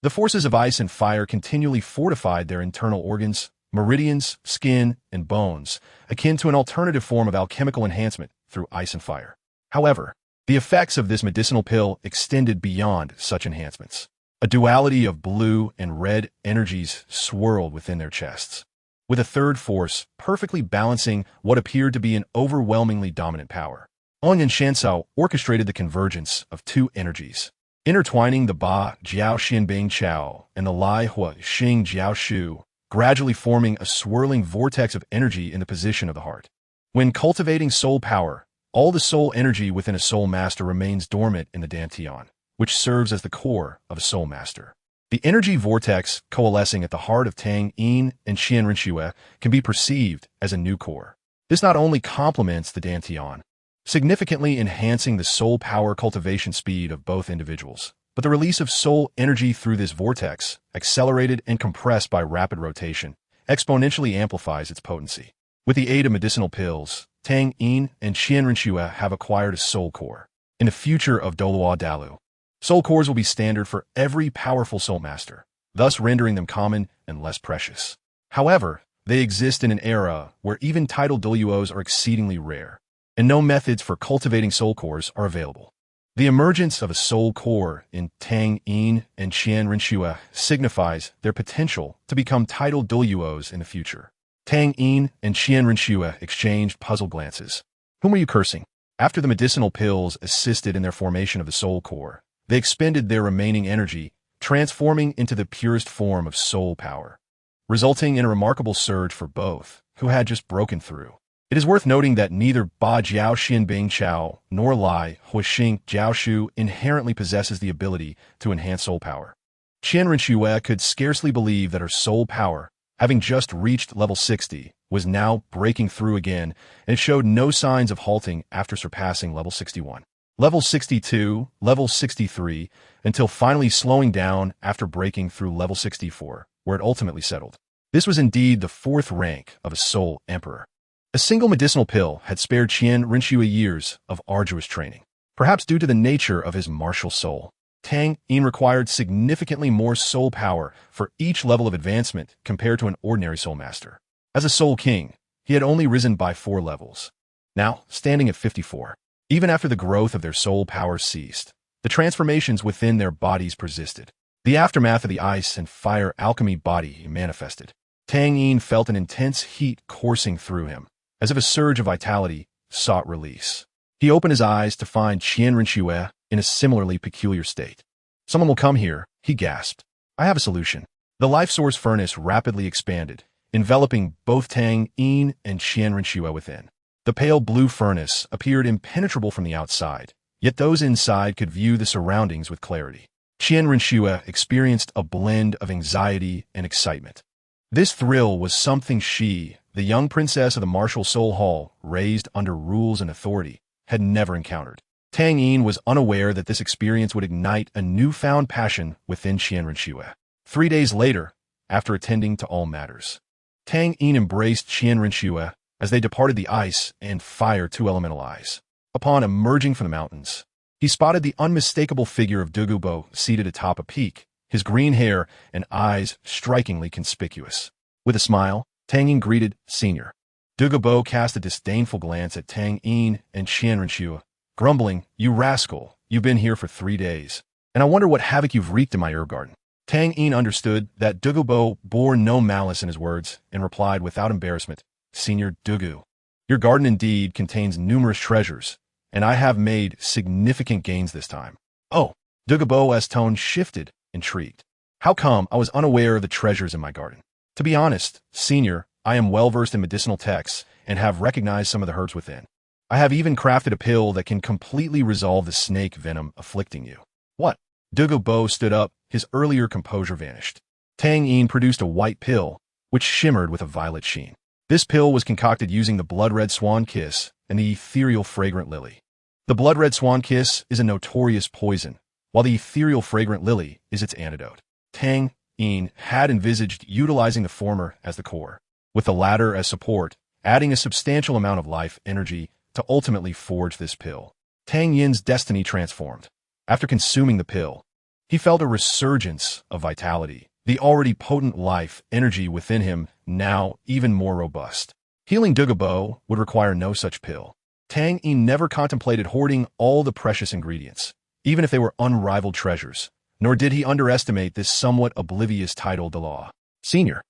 the forces of ice and fire continually fortified their internal organs, meridians, skin, and bones, akin to an alternative form of alchemical enhancement through ice and fire. However, the effects of this medicinal pill extended beyond such enhancements. A duality of blue and red energies swirled within their chests, with a third force perfectly balancing what appeared to be an overwhelmingly dominant power. On and Shansao orchestrated the convergence of two energies, intertwining the Ba Jiao Xianbing Chao and the Lai Hua Xing Jiao Shu, gradually forming a swirling vortex of energy in the position of the heart. When cultivating soul power, all the soul energy within a soul master remains dormant in the dantian, which serves as the core of a soul master. The energy vortex coalescing at the heart of Tang Yin and Qian Rinxue can be perceived as a new core. This not only complements the dantian, significantly enhancing the soul power cultivation speed of both individuals. But the release of soul energy through this vortex, accelerated and compressed by rapid rotation, exponentially amplifies its potency. With the aid of medicinal pills, Tang Yin and Qian Renxue have acquired a soul core. In the future of Douluo, soul cores will be standard for every powerful soul master, thus rendering them common and less precious. However, they exist in an era where even titled Douluos are exceedingly rare, and no methods for cultivating soul cores are available. The emergence of a soul core in Tang Yin and Qian Renxue signifies their potential to become titled Douluos in the future. Tang Yin and Qian Renxue exchanged puzzled glances. Whom are you cursing? After the medicinal pills assisted in their formation of the soul core, they expended their remaining energy, transforming into the purest form of soul power, resulting in a remarkable surge for both, who had just broken through. It is worth noting that neither Ba Jiao Xianbing Chao nor Lai Huixing Jiao Shu inherently possesses the ability to enhance soul power. Qian Renxue could scarcely believe that her soul power, having just reached level 60, was now breaking through again, and it showed no signs of halting after surpassing level 61. Level 62, level 63, until finally slowing down after breaking through level 64, where it ultimately settled. This was indeed the fourth rank of a soul emperor. A single medicinal pill had spared Qian Renxue years of arduous training. Perhaps due to the nature of his martial soul, Tang Yin required significantly more soul power for each level of advancement compared to an ordinary soul master. As a soul king, he had only risen by 4 levels, now standing at 54. Even after the growth of their soul power ceased, the transformations within their bodies persisted. The aftermath of the ice and fire alchemy body manifested. Tang Yin felt an intense heat coursing through him, as if a surge of vitality sought release. He opened his eyes to find Qian Renxue in a similarly peculiar state. "Someone will come here," he gasped. "I have a solution." The life source furnace rapidly expanded, enveloping both Tang Yin and Qian Renxue within. The pale blue furnace appeared impenetrable from the outside, yet those inside could view the surroundings with clarity. Qian Renxue experienced a blend of anxiety and excitement. This thrill was something she, the young princess of the martial soul hall, raised under rules and authority, had never encountered. Tang Yin was unaware that this experience would ignite a newfound passion within Qian Renxue. 3 days later, after attending to all matters, Tang Yin embraced Qian Renxue as they departed the ice and fire two elemental eyes. Upon emerging from the mountains, he spotted the unmistakable figure of Douluo seated atop a peak, his green hair and eyes strikingly conspicuous. With a smile, Tang Yin greeted Senior. Douluo cast a disdainful glance at Tang Yin and Qian Renxue, grumbling, "You rascal, you've been here for 3 days, and I wonder what havoc you've wreaked in my herb garden." Tang Yin understood that Douluo bore no malice in his words and replied without embarrassment, "Senior Douluo, your garden indeed contains numerous treasures, and I have made significant gains this time." "Oh," Douluo's tone shifted, intrigued. "How come I was unaware of the treasures in my garden?" "To be honest, Senior, I am well-versed in medicinal texts and have recognized some of the herbs within. I have even crafted a pill that can completely resolve the snake venom afflicting you." "What?" Douluo stood up, his earlier composure vanished. Tang Yin produced a white pill, which shimmered with a violet sheen. This pill was concocted using the blood-red swan kiss and the ethereal fragrant lily. The blood-red swan kiss is a notorious poison, while the ethereal fragrant lily is its antidote. Tang Yin had envisaged utilizing the former as the core, with the latter as support, adding a substantial amount of life energy to ultimately forge this pill. Tang Yin's destiny transformed. After consuming the pill, he felt a resurgence of vitality, the already potent life energy within him now even more robust. Healing Douluo would require no such pill. Tang Yin never contemplated hoarding all the precious ingredients, even if they were unrivaled treasures, nor did he underestimate this somewhat oblivious title Douluo. "Senior,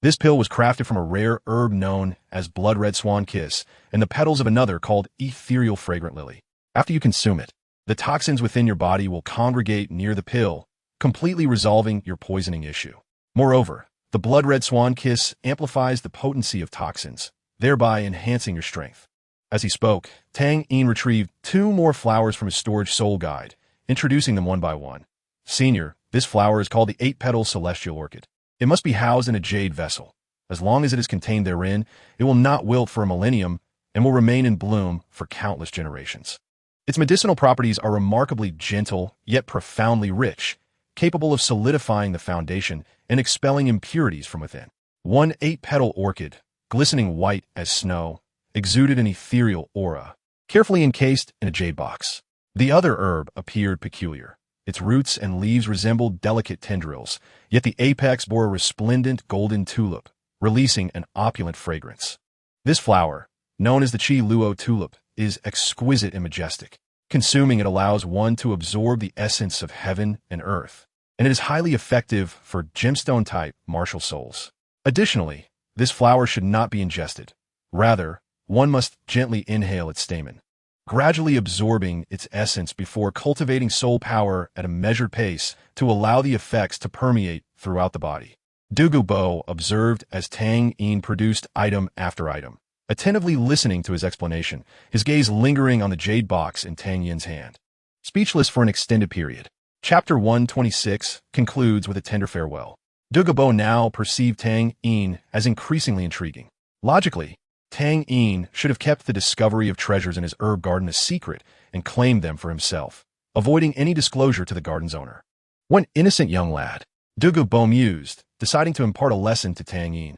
this pill was crafted from a rare herb known as blood-red swan kiss and the petals of another called ethereal fragrant lily. After you consume it, the toxins within your body will congregate near the pill, completely resolving your poisoning issue. Moreover, the blood-red swan kiss amplifies the potency of toxins, thereby enhancing your strength." As he spoke, Tang Yin retrieved 2 more flowers from his storage soul guide, introducing them one by one. "Senior, this flower is called the 8-petal celestial orchid. It must be housed in a jade vessel. As long as it is contained therein, it will not wilt for a millennium and will remain in bloom for countless generations. Its medicinal properties are remarkably gentle, yet profoundly rich, capable of solidifying the foundation and expelling impurities from within. One 8-petal orchid, glistening white as snow, exuded an ethereal aura, carefully encased in a jade box. The other herb appeared peculiar. Its roots and leaves resembled delicate tendrils, yet the apex bore a resplendent golden tulip, releasing an opulent fragrance. This flower, known as the Douluo tulip, is exquisite and majestic. Consuming it allows one to absorb the essence of heaven and earth, and it is highly effective for gemstone-type martial souls. Additionally, this flower should not be ingested. Rather, one must gently inhale its stamen, gradually absorbing its essence before cultivating soul power at a measured pace to allow the effects to permeate throughout the body. Douluo observed as Tang Yin produced item after item, attentively listening to his explanation, his gaze lingering on the jade box in Tang Yin's hand. Speechless for an extended period, Chapter 126 concludes with a tender farewell. Douluo now perceived Tang Yin as increasingly intriguing. Logically, Tang Yin should have kept the discovery of treasures in his herb garden a secret and claimed them for himself, avoiding any disclosure to the garden's owner. One innocent young lad, Douluo mused, deciding to impart a lesson to Tang Yin.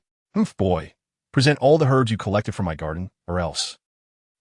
Boy, present all the herbs you collected from my garden, or else.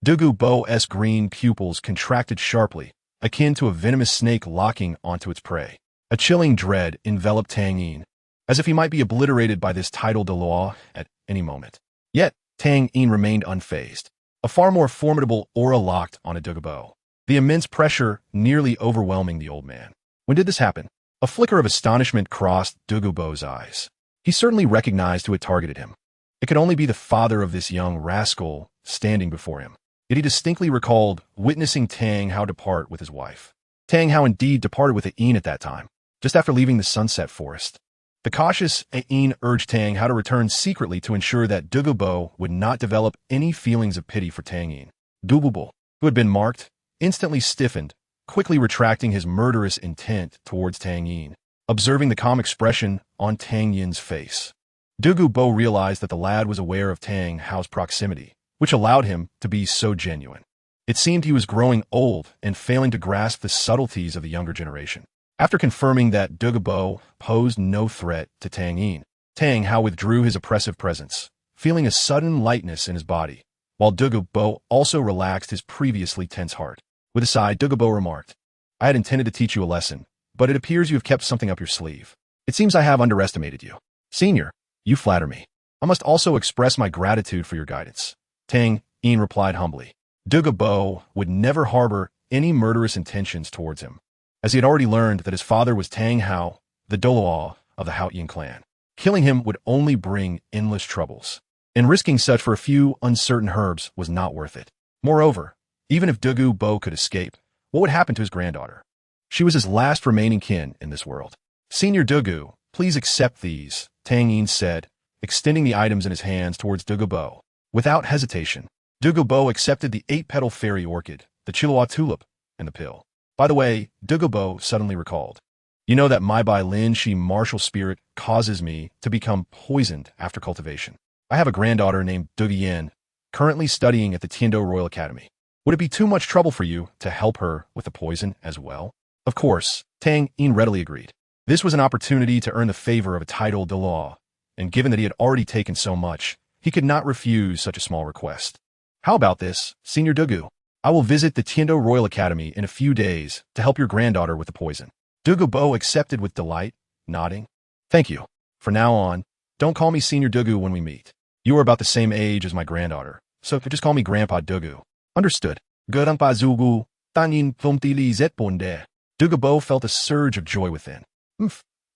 Douluo's green pupils contracted sharply, akin to a venomous snake locking onto its prey. A chilling dread enveloped Tang Yin, as if he might be obliterated by this tidal Douluo at any moment. Yet, Tang Yin remained unfazed. A far more formidable aura locked onto Douluo, the immense pressure nearly overwhelming the old man. When did this happen? A flicker of astonishment crossed Douluo's eyes. He certainly recognized who had targeted him. It could only be the father of this young rascal standing before him. Yet he distinctly recalled witnessing Tang Hao depart with his wife. Tang Hao indeed departed with Yin at that time, just after leaving the Sunset Forest. The cautious Yin urged Tang Hao to return secretly to ensure that Douluo would not develop any feelings of pity for Tang Yin. Douluo, who had been marked, instantly stiffened, quickly retracting his murderous intent towards Tang Yin, observing the calm expression on Tang Yin's face. Douluo realized that the lad was aware of Tang Hao's proximity, which allowed him to be so genuine. It seemed he was growing old and failing to grasp the subtleties of the younger generation. After confirming that Douluo posed no threat to Tang Yin, Tang Hao withdrew his oppressive presence, feeling a sudden lightness in his body, while Douluo also relaxed his previously tense heart. With a sigh, Douluo remarked, I had intended to teach you a lesson, but it appears you have kept something up your sleeve. It seems I have underestimated you. Senior, you flatter me. I must also express my gratitude for your guidance. Tang Yin replied humbly. Douluo would never harbor any murderous intentions towards him, as he had already learned that his father was Tang Hao, the Douluo of the Haoyin clan. Killing him would only bring endless troubles, and risking such for a few uncertain herbs was not worth it. Moreover, even if Douluo could escape, what would happen to his granddaughter? She was his last remaining kin in this world. Senior Douluo, please accept these, Tang Yin said, extending the items in his hands towards Douluo. Without hesitation, Douluo accepted the 8-petal fairy orchid, the Douluo tulip, and the pill. By the way, Douluo suddenly recalled, you know that my Bai Lin Shi martial spirit causes me to become poisoned after cultivation. I have a granddaughter named Douluo, currently studying at the Tiando Royal Academy. Would it be too much trouble for you to help her with the poison as well? Of course, Tang Yin readily agreed. This was an opportunity to earn the favor of a titled Douluo, and given that he had already taken so much, he could not refuse such a small request. How about this, Senior Douluo? I will visit the Tiando Royal Academy in a few days to help your granddaughter with the poison. Douluo accepted with delight, nodding. Thank you. From now on, don't call me Senior Douluo when we meet. You are about the same age as my granddaughter, so just call me Grandpa Douluo. Understood. Grandpa Douluo, Tanyin Fomtili Zetponde. Douluo felt a surge of joy within.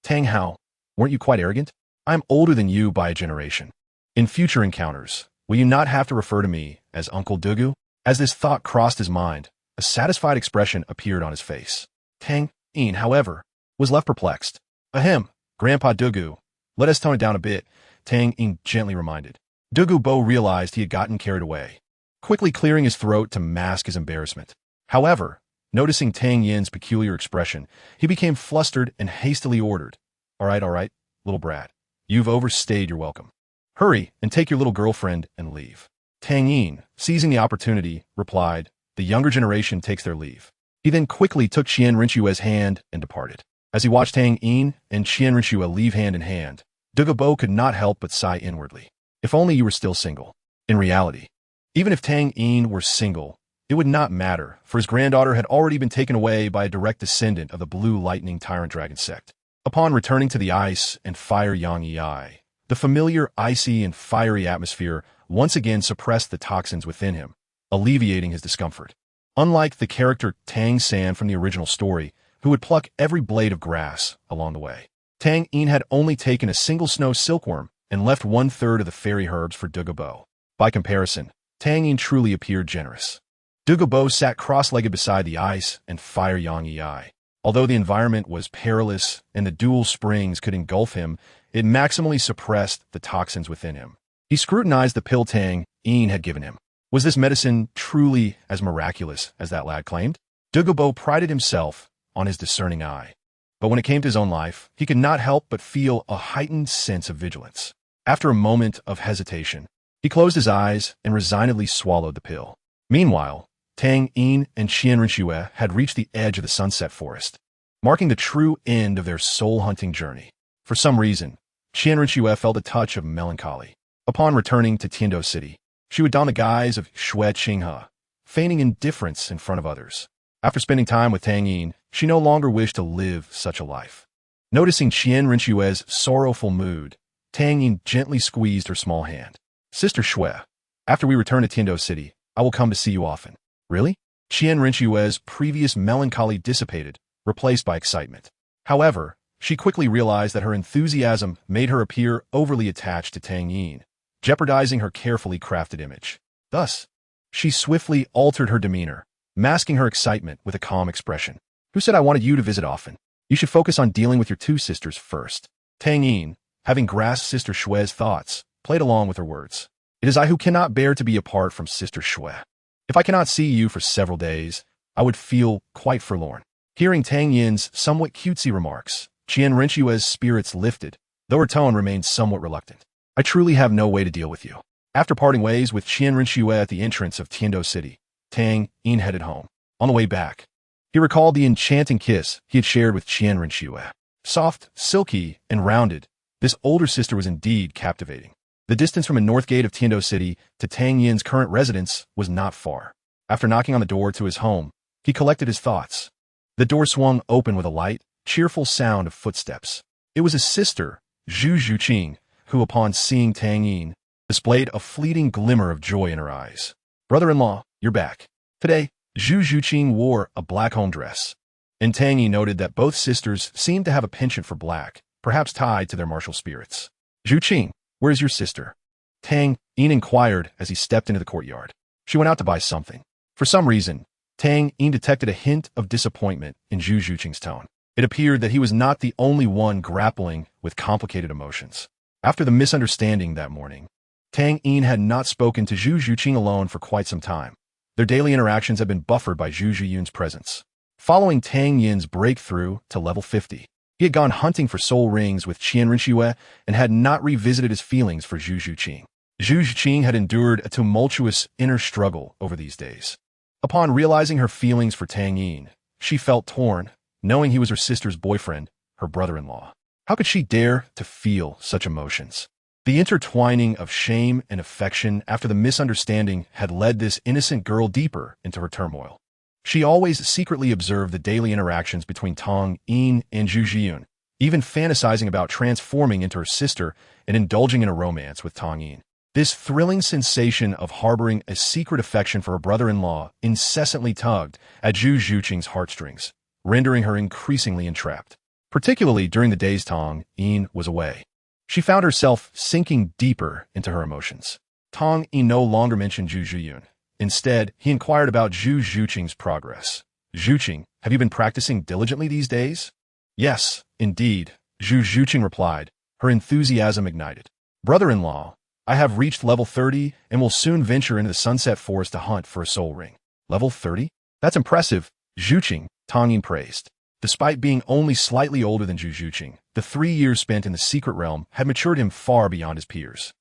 Tang Hao, weren't you quite arrogant? I am older than you by a generation. In future encounters, will you not have to refer to me as Uncle Douluo? As this thought crossed his mind, a satisfied expression appeared on his face. Tang Yin, however, was left perplexed. Ahem, Grandpa Douluo, let us tone it down a bit, Tang Yin gently reminded. Douluo realized he had gotten carried away, quickly clearing his throat to mask his embarrassment. However, noticing Tang Yin's peculiar expression, he became flustered and hastily ordered, all right, little brat. You've overstayed your welcome. Hurry and take your little girlfriend and leave. Tang Yin, seizing the opportunity, replied, "The younger generation takes their leave." He then quickly took Qian Rinxue's hand and departed. As he watched Tang Yin and Qian Rinxue leave hand in hand, Douluo could not help but sigh inwardly. If only you were still single. In reality, even if Tang Yin were single, it would not matter, for his granddaughter had already been taken away by a direct descendant of the Blue Lightning Tyrant Dragon sect. Upon returning to the ice and fire Yang Yi, the familiar icy and fiery atmosphere once again suppressed the toxins within him, alleviating his discomfort. Unlike the character Tang San from the original story, who would pluck every blade of grass along the way, Tang Yin had only taken a single snow silkworm and left 1/3 of the fairy herbs for Douluo. By comparison, Tang Yin truly appeared generous. Douluo sat cross-legged beside the ice and fire Yang Yi. Although the environment was perilous and the dual springs could engulf him, it maximally suppressed the toxins within him. He scrutinized the pill Tang Yin had given him. Was this medicine truly as miraculous as that lad claimed? Douluo prided himself on his discerning eye. But when it came to his own life, he could not help but feel a heightened sense of vigilance. After a moment of hesitation, he closed his eyes and resignedly swallowed the pill. Meanwhile, Tang Yin and Qian Rinxue had reached the edge of the sunset forest, marking the true end of their soul-hunting journey. For some reason, Qian Rinxue felt a touch of melancholy. Upon returning to Tiando City, she would don the guise of Xue Qinghe, feigning indifference in front of others. After spending time with Tang Yin, she no longer wished to live such a life. Noticing Qian Rinxue's sorrowful mood, Tang Yin gently squeezed her small hand. "Sister Xue, after we return to Tiando City, I will come to see you often." "Really?" Qian Rinxue's previous melancholy dissipated, replaced by excitement. However, she quickly realized that her enthusiasm made her appear overly attached to Tang Yin, jeopardizing her carefully crafted image. Thus, she swiftly altered her demeanor, masking her excitement with a calm expression. "Who said I wanted you to visit often? You should focus on dealing with your two sisters first." Tang Yin, having grasped Sister Xue's thoughts, played along with her words. "It is I who cannot bear to be apart from Sister Xue. If I cannot see you for several days, I would feel quite forlorn." Hearing Tang Yin's somewhat cutesy remarks, Qian Rinxue's spirits lifted, though her tone remained somewhat reluctant. "I truly have no way to deal with you." After parting ways with Qian Rinxue at the entrance of Tiando City, Tang Yin headed home. On the way back, he recalled the enchanting kiss he had shared with Qian Rinxue. Soft, silky, and rounded, this older sister was indeed captivating. The distance from the north gate of Tiando City to Tang Yin's current residence was not far. After knocking on the door to his home, he collected his thoughts. The door swung open with a light, cheerful sound of footsteps. It was his sister, Zhu Zhuqing, who, upon seeing Tang Yin, displayed a fleeting glimmer of joy in her eyes. "Brother-in-law, you're back." Today, Zhu Zhuqing wore a black home dress, and Tang Yin noted that both sisters seemed to have a penchant for black, perhaps tied to their martial spirits. "Zhuqing, where is your sister?" Tang Yin inquired as he stepped into the courtyard. "She went out to buy something." For some reason, Tang Yin detected a hint of disappointment in Zhu Zhuqing's tone. It appeared that he was not the only one grappling with complicated emotions. After the misunderstanding that morning, Tang Yin had not spoken to Zhu Zhuqing alone for quite some time. Their daily interactions had been buffered by Zhu Zhiyun's presence. Following Tang Yin's breakthrough to level 50, he had gone hunting for soul rings with Qian Rinxue and had not revisited his feelings for Zhu Zhuqing. Zhu Zhuqing had endured a tumultuous inner struggle over these days. Upon realizing her feelings for Tang Yin, she felt torn, knowing he was her sister's boyfriend, her brother-in-law. How could she dare to feel such emotions? The intertwining of shame and affection after the misunderstanding had led this innocent girl deeper into her turmoil. She always secretly observed the daily interactions between Tang Yin and Zhu Zhiyun, even fantasizing about transforming into her sister and indulging in a romance with Tang Yin. This thrilling sensation of harboring a secret affection for her brother-in-law incessantly tugged at Zhu Zhuqing's heartstrings, rendering her increasingly entrapped. Particularly during the days Tang Yin was away, she found herself sinking deeper into her emotions. Tang Yin no longer mentioned Zhu Zhiyun. Instead, he inquired about Zhu Zhuqing's progress. "Zhuqing, have you been practicing diligently these days?" "Yes, indeed," Zhu Zhuqing replied, her enthusiasm ignited. "Brother-in-law, I have reached level 30 and will soon venture into the Sunset Forest to hunt for a soul ring." "Level 30? That's impressive," Zhuqing, Tang Yin praised. Despite being only slightly older than Zhu Zhuqing, the 3 years spent in the secret realm had matured him far beyond his peers.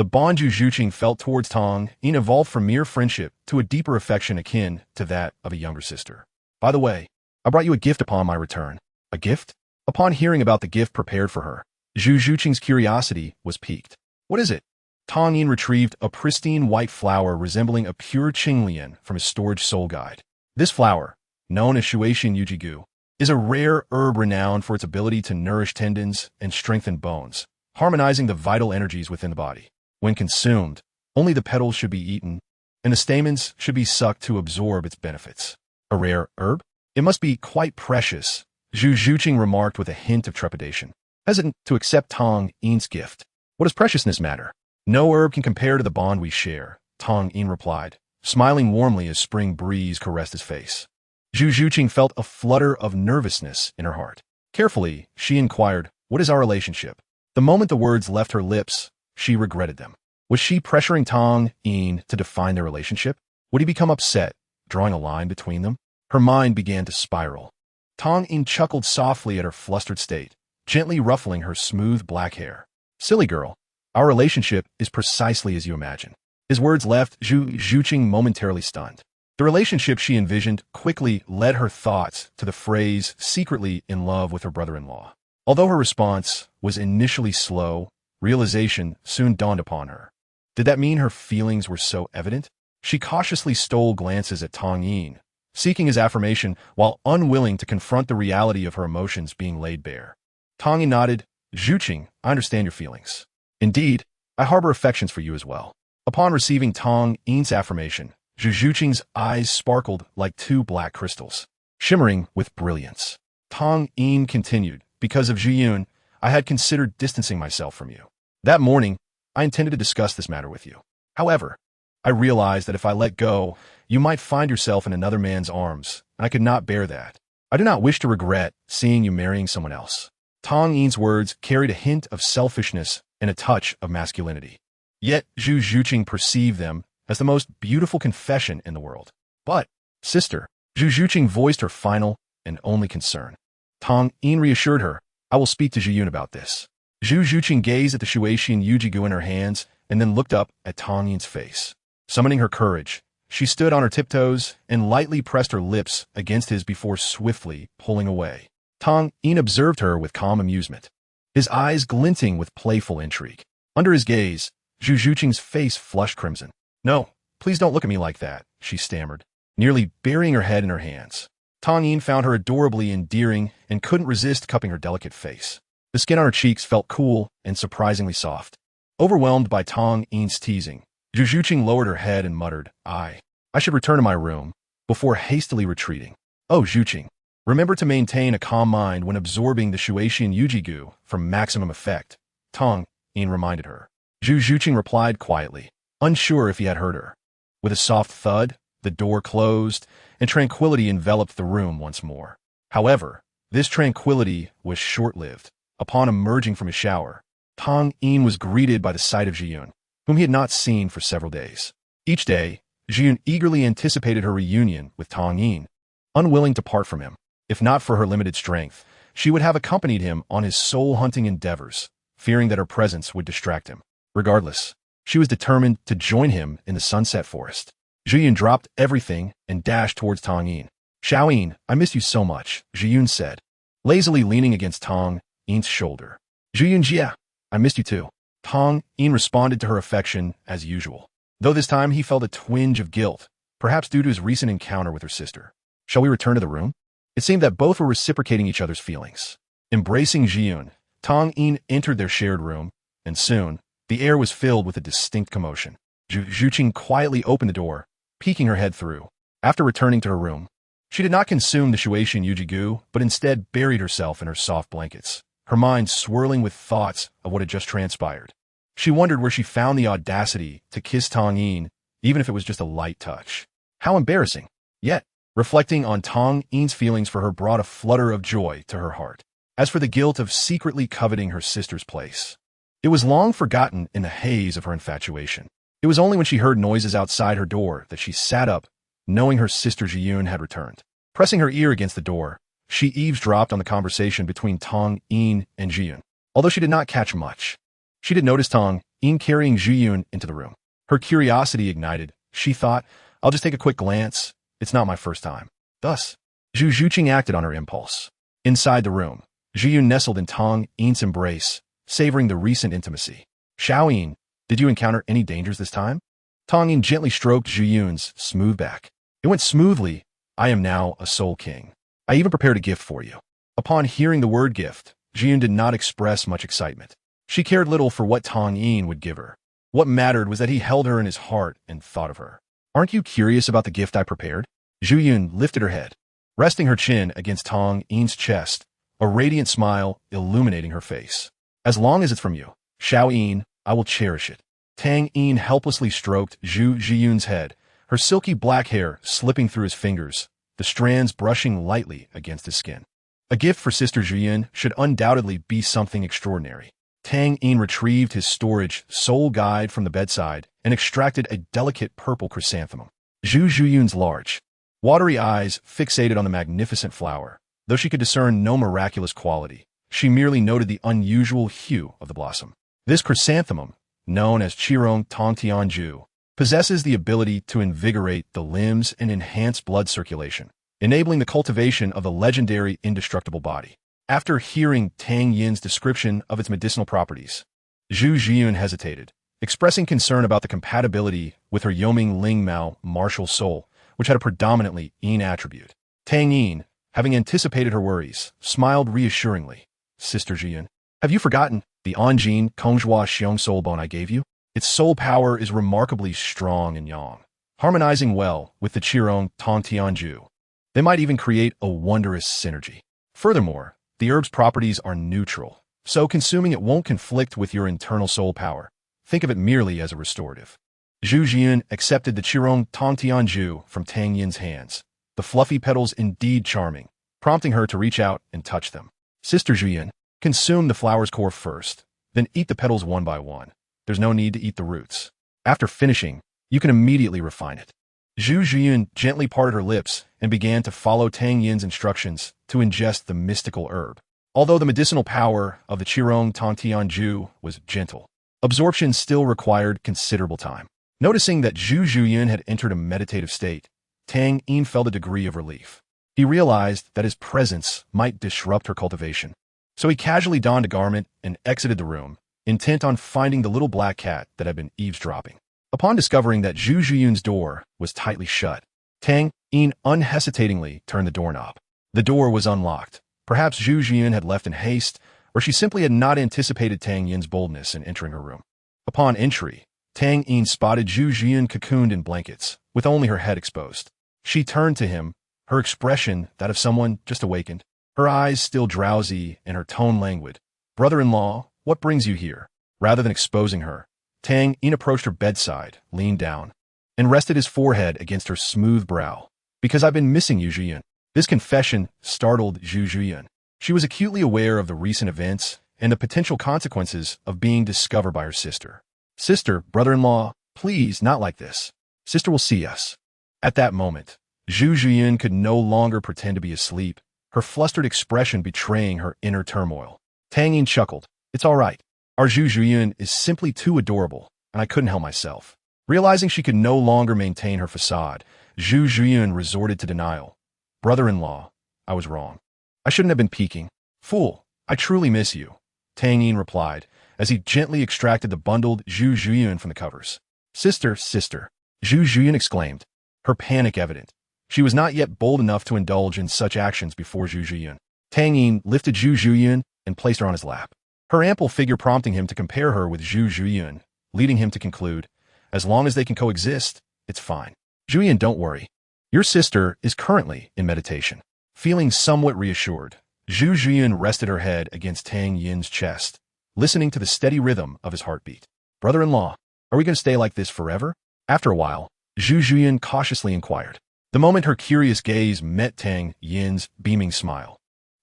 The bond Zhu Zhuqing felt towards Tang Yin evolved from mere friendship to a deeper affection akin to that of a younger sister. By the way, I brought you a gift upon my return. A gift? Upon hearing about the gift prepared for her, Zhu Zhuqing's curiosity was piqued. What is it? Tang Yin retrieved a pristine white flower resembling a pure qinglian from his storage soul guide. This flower, known as Shuexian Yujigu, is a rare herb renowned for its ability to nourish tendons and strengthen bones, harmonizing the vital energies within the body. When consumed, only the petals should be eaten, and the stamens should be sucked to absorb its benefits. A rare herb? It must be quite precious, Zhu Zhuqing remarked with a hint of trepidation, hesitant to accept Tang Yin's gift. What does preciousness matter? No herb can compare to the bond we share, Tang Yin replied, smiling warmly as spring breeze caressed his face. Zhu Zhuqing felt a flutter of nervousness in her heart. Carefully, she inquired, what is our relationship? The moment the words left her lips, she regretted them. Was she pressuring Tang Yin to define their relationship? Would he become upset, drawing a line between them? Her mind began to spiral. Tang Yin chuckled softly at her flustered state, gently ruffling her smooth black hair. Silly girl, our relationship is precisely as you imagine. His words left Zhu Zhuqing momentarily stunned. The relationship she envisioned quickly led her thoughts to the phrase secretly in love with her brother-in-law. Although her response was initially slow, realization soon dawned upon her. Did that mean her feelings were so evident? She cautiously stole glances at Tang Yin, seeking his affirmation while unwilling to confront the reality of her emotions being laid bare. Tang Yin nodded. Zhuqing, I understand your feelings. Indeed, I harbor affections for you as well. Upon receiving Tang Yin's affirmation, Zhu Zhuqing's eyes sparkled like two black crystals, shimmering with brilliance. Tang Yin continued, because of Zhiyun, I had considered distancing myself from you. That morning, I intended to discuss this matter with you. However, I realized that if I let go, you might find yourself in another man's arms, and I could not bear that. I do not wish to regret seeing you marrying someone else. Tang Yin's words carried a hint of selfishness and a touch of masculinity. Yet Zhu Zhuqing perceived them as the most beautiful confession in the world. But, sister, Zhu Zhuqing voiced her final and only concern. Tang Yin reassured her, I will speak to Zhiyun about this. Zhu Zhuqing gazed at the Shuexian Yujigu in her hands and then looked up at Tang Yin's face. Summoning her courage, she stood on her tiptoes and lightly pressed her lips against his before swiftly pulling away. Tang Yin observed her with calm amusement, his eyes glinting with playful intrigue. Under his gaze, Zhu Zhuqing's face flushed crimson. No, please don't look at me like that, she stammered, nearly burying her head in her hands. Tang Yin found her adorably endearing and couldn't resist cupping her delicate face. The skin on her cheeks felt cool and surprisingly soft. Overwhelmed by Tang Yin's teasing, Zhu Zhuqing lowered her head and muttered, I should return to my room, before hastily retreating. Oh, Zhuqing, remember to maintain a calm mind when absorbing the Shuexian Yujigu for maximum effect, Tang Yin reminded her. Zhu Zhuqing replied quietly, unsure if he had heard her. With a soft thud, the door closed, and tranquility enveloped the room once more. However, this tranquility was short-lived. Upon emerging from his shower, Tang Yin was greeted by the sight of Zhiyun, whom he had not seen for several days. Each day, Zhiyun eagerly anticipated her reunion with Tang Yin, unwilling to part from him. If not for her limited strength, she would have accompanied him on his soul-hunting endeavors, fearing that her presence would distract him. Regardless, she was determined to join him in the sunset forest. Zhiyun dropped everything and dashed towards Tang Yin. Xiaoyin, I miss you so much, Zhiyun said, lazily leaning against Tang Yin's shoulder. Zhiyun Jia, I missed you too. Tang Yin responded to her affection as usual, though this time he felt a twinge of guilt, perhaps due to his recent encounter with her sister. Shall we return to the room? It seemed that both were reciprocating each other's feelings. Embracing Zhiyun, Tang Yin entered their shared room, and soon, the air was filled with a distinct commotion. Zhu Zhuqing quietly opened the door, peeking her head through. After returning to her room, she did not consume the Shuexian Yujigu, but instead buried herself in her soft blankets, her mind swirling with thoughts of what had just transpired. She wondered where she found the audacity to kiss Tang Yin, even if it was just a light touch. How embarrassing. Yet, reflecting on Tang Yin's feelings for her brought a flutter of joy to her heart. As for the guilt of secretly coveting her sister's place, it was long forgotten in the haze of her infatuation. It was only when she heard noises outside her door that she sat up, knowing her sister Zhiyun had returned. Pressing her ear against the door, she eavesdropped on the conversation between Tang Yin and Zhiyun. Although she did not catch much, she did notice Tang Yin carrying Zhu Yun into the room. Her curiosity ignited. She thought, I'll just take a quick glance. It's not my first time. Thus, Zhu Zhuqing acted on her impulse. Inside the room, Zhu Yun nestled in Tang Yin's embrace, savoring the recent intimacy. Xiao Yin, did you encounter any dangers this time? Tang Yin gently stroked Zhu Yun's smooth back. It went smoothly. I am now a soul king. I even prepared a gift for you. Upon hearing the word gift, Zhu Yun did not express much excitement. She cared little for what Tang Yin would give her. What mattered was that he held her in his heart and thought of her. Aren't you curious about the gift I prepared? Zhu Yun lifted her head, resting her chin against Tang Yin's chest, a radiant smile illuminating her face. As long as it's from you, Xiao Yin, I will cherish it. Tang Yin helplessly stroked Zhu Yun's head, her silky black hair slipping through his fingers, the strands brushing lightly against his skin. A gift for Sister Zhu Yun should undoubtedly be something extraordinary. Tang Yin retrieved his storage soul guide from the bedside and extracted a delicate purple chrysanthemum. Zhu Yun's large, watery eyes fixated on the magnificent flower. Though she could discern no miraculous quality, she merely noted the unusual hue of the blossom. This chrysanthemum, known as Qirong Tongtianju, possesses the ability to invigorate the limbs and enhance blood circulation, enabling the cultivation of the legendary indestructible body. After hearing Tang Yin's description of its medicinal properties, Zhu Yun hesitated, expressing concern about the compatibility with her Yoming Ling Mao martial soul, which had a predominantly Yin attribute. Tang Yin, having anticipated her worries, smiled reassuringly. Sister Zhu Yun, have you forgotten the Anjin Kongjua Xiong soul bone I gave you? Its soul power is remarkably strong and yang, harmonizing well with the Qirong Tongtianju. They might even create a wondrous synergy. Furthermore, the herb's properties are neutral, so consuming it won't conflict with your internal soul power. Think of it merely as a restorative. Zhu Yun accepted the Qirong Tongtianju from Tang Yin's hands, the fluffy petals indeed charming, prompting her to reach out and touch them. Sister Zhu Yun, consume the flower's core first, then eat the petals one by one. There's no need to eat the roots. After finishing, you can immediately refine it. Zhu Yun gently parted her lips and began to follow Tang Yin's instructions to ingest the mystical herb. Although the medicinal power of the Qirong Tongtianju was gentle, absorption still required considerable time. Noticing that Zhu Yun had entered a meditative state, Tang Yin felt a degree of relief. He realized that his presence might disrupt her cultivation. So he casually donned a garment and exited the room, intent on finding the little black cat that had been eavesdropping. Upon discovering that Zhu Yun's door was tightly shut, Tang Yin unhesitatingly turned the doorknob. The door was unlocked. Perhaps Zhu Yun had left in haste, or she simply had not anticipated Tang Yin's boldness in entering her room. Upon entry, Tang Yin spotted Zhu Yun cocooned in blankets, with only her head exposed. She turned to him, her expression that of someone just awakened, her eyes still drowsy and her tone languid. Brother-in-law, what brings you here? Rather than exposing her, Tang Yin approached her bedside, leaned down, and rested his forehead against her smooth brow. Because I've been missing you, Zhu Yun. This confession startled Zhu Yun. She was acutely aware of the recent events and the potential consequences of being discovered by her sister. Sister, brother-in-law, please, not like this. Sister will see us. At that moment, Zhu Yun could no longer pretend to be asleep, her flustered expression betraying her inner turmoil. Tang Yin chuckled. It's all right. Our Zhu Yun is simply too adorable, and I couldn't help myself. Realizing she could no longer maintain her facade, Zhu Yun resorted to denial. Brother-in-law, I was wrong. I shouldn't have been peeking. Fool, I truly miss you, Tang Yin replied, as he gently extracted the bundled Zhu Yun from the covers. Sister, sister, Zhu Yun exclaimed, her panic evident. She was not yet bold enough to indulge in such actions before Zhu Yun. Tang Yin lifted Zhu Yun and placed her on his lap, her ample figure prompting him to compare her with Zhu Yun, leading him to conclude, as long as they can coexist, it's fine. Zhu Yun, don't worry. Your sister is currently in meditation. Feeling somewhat reassured, Zhu Yun rested her head against Tang Yin's chest, listening to the steady rhythm of his heartbeat. Brother-in-law, are we going to stay like this forever? After a while, Zhu Yun cautiously inquired. The moment her curious gaze met Tang Yin's beaming smile,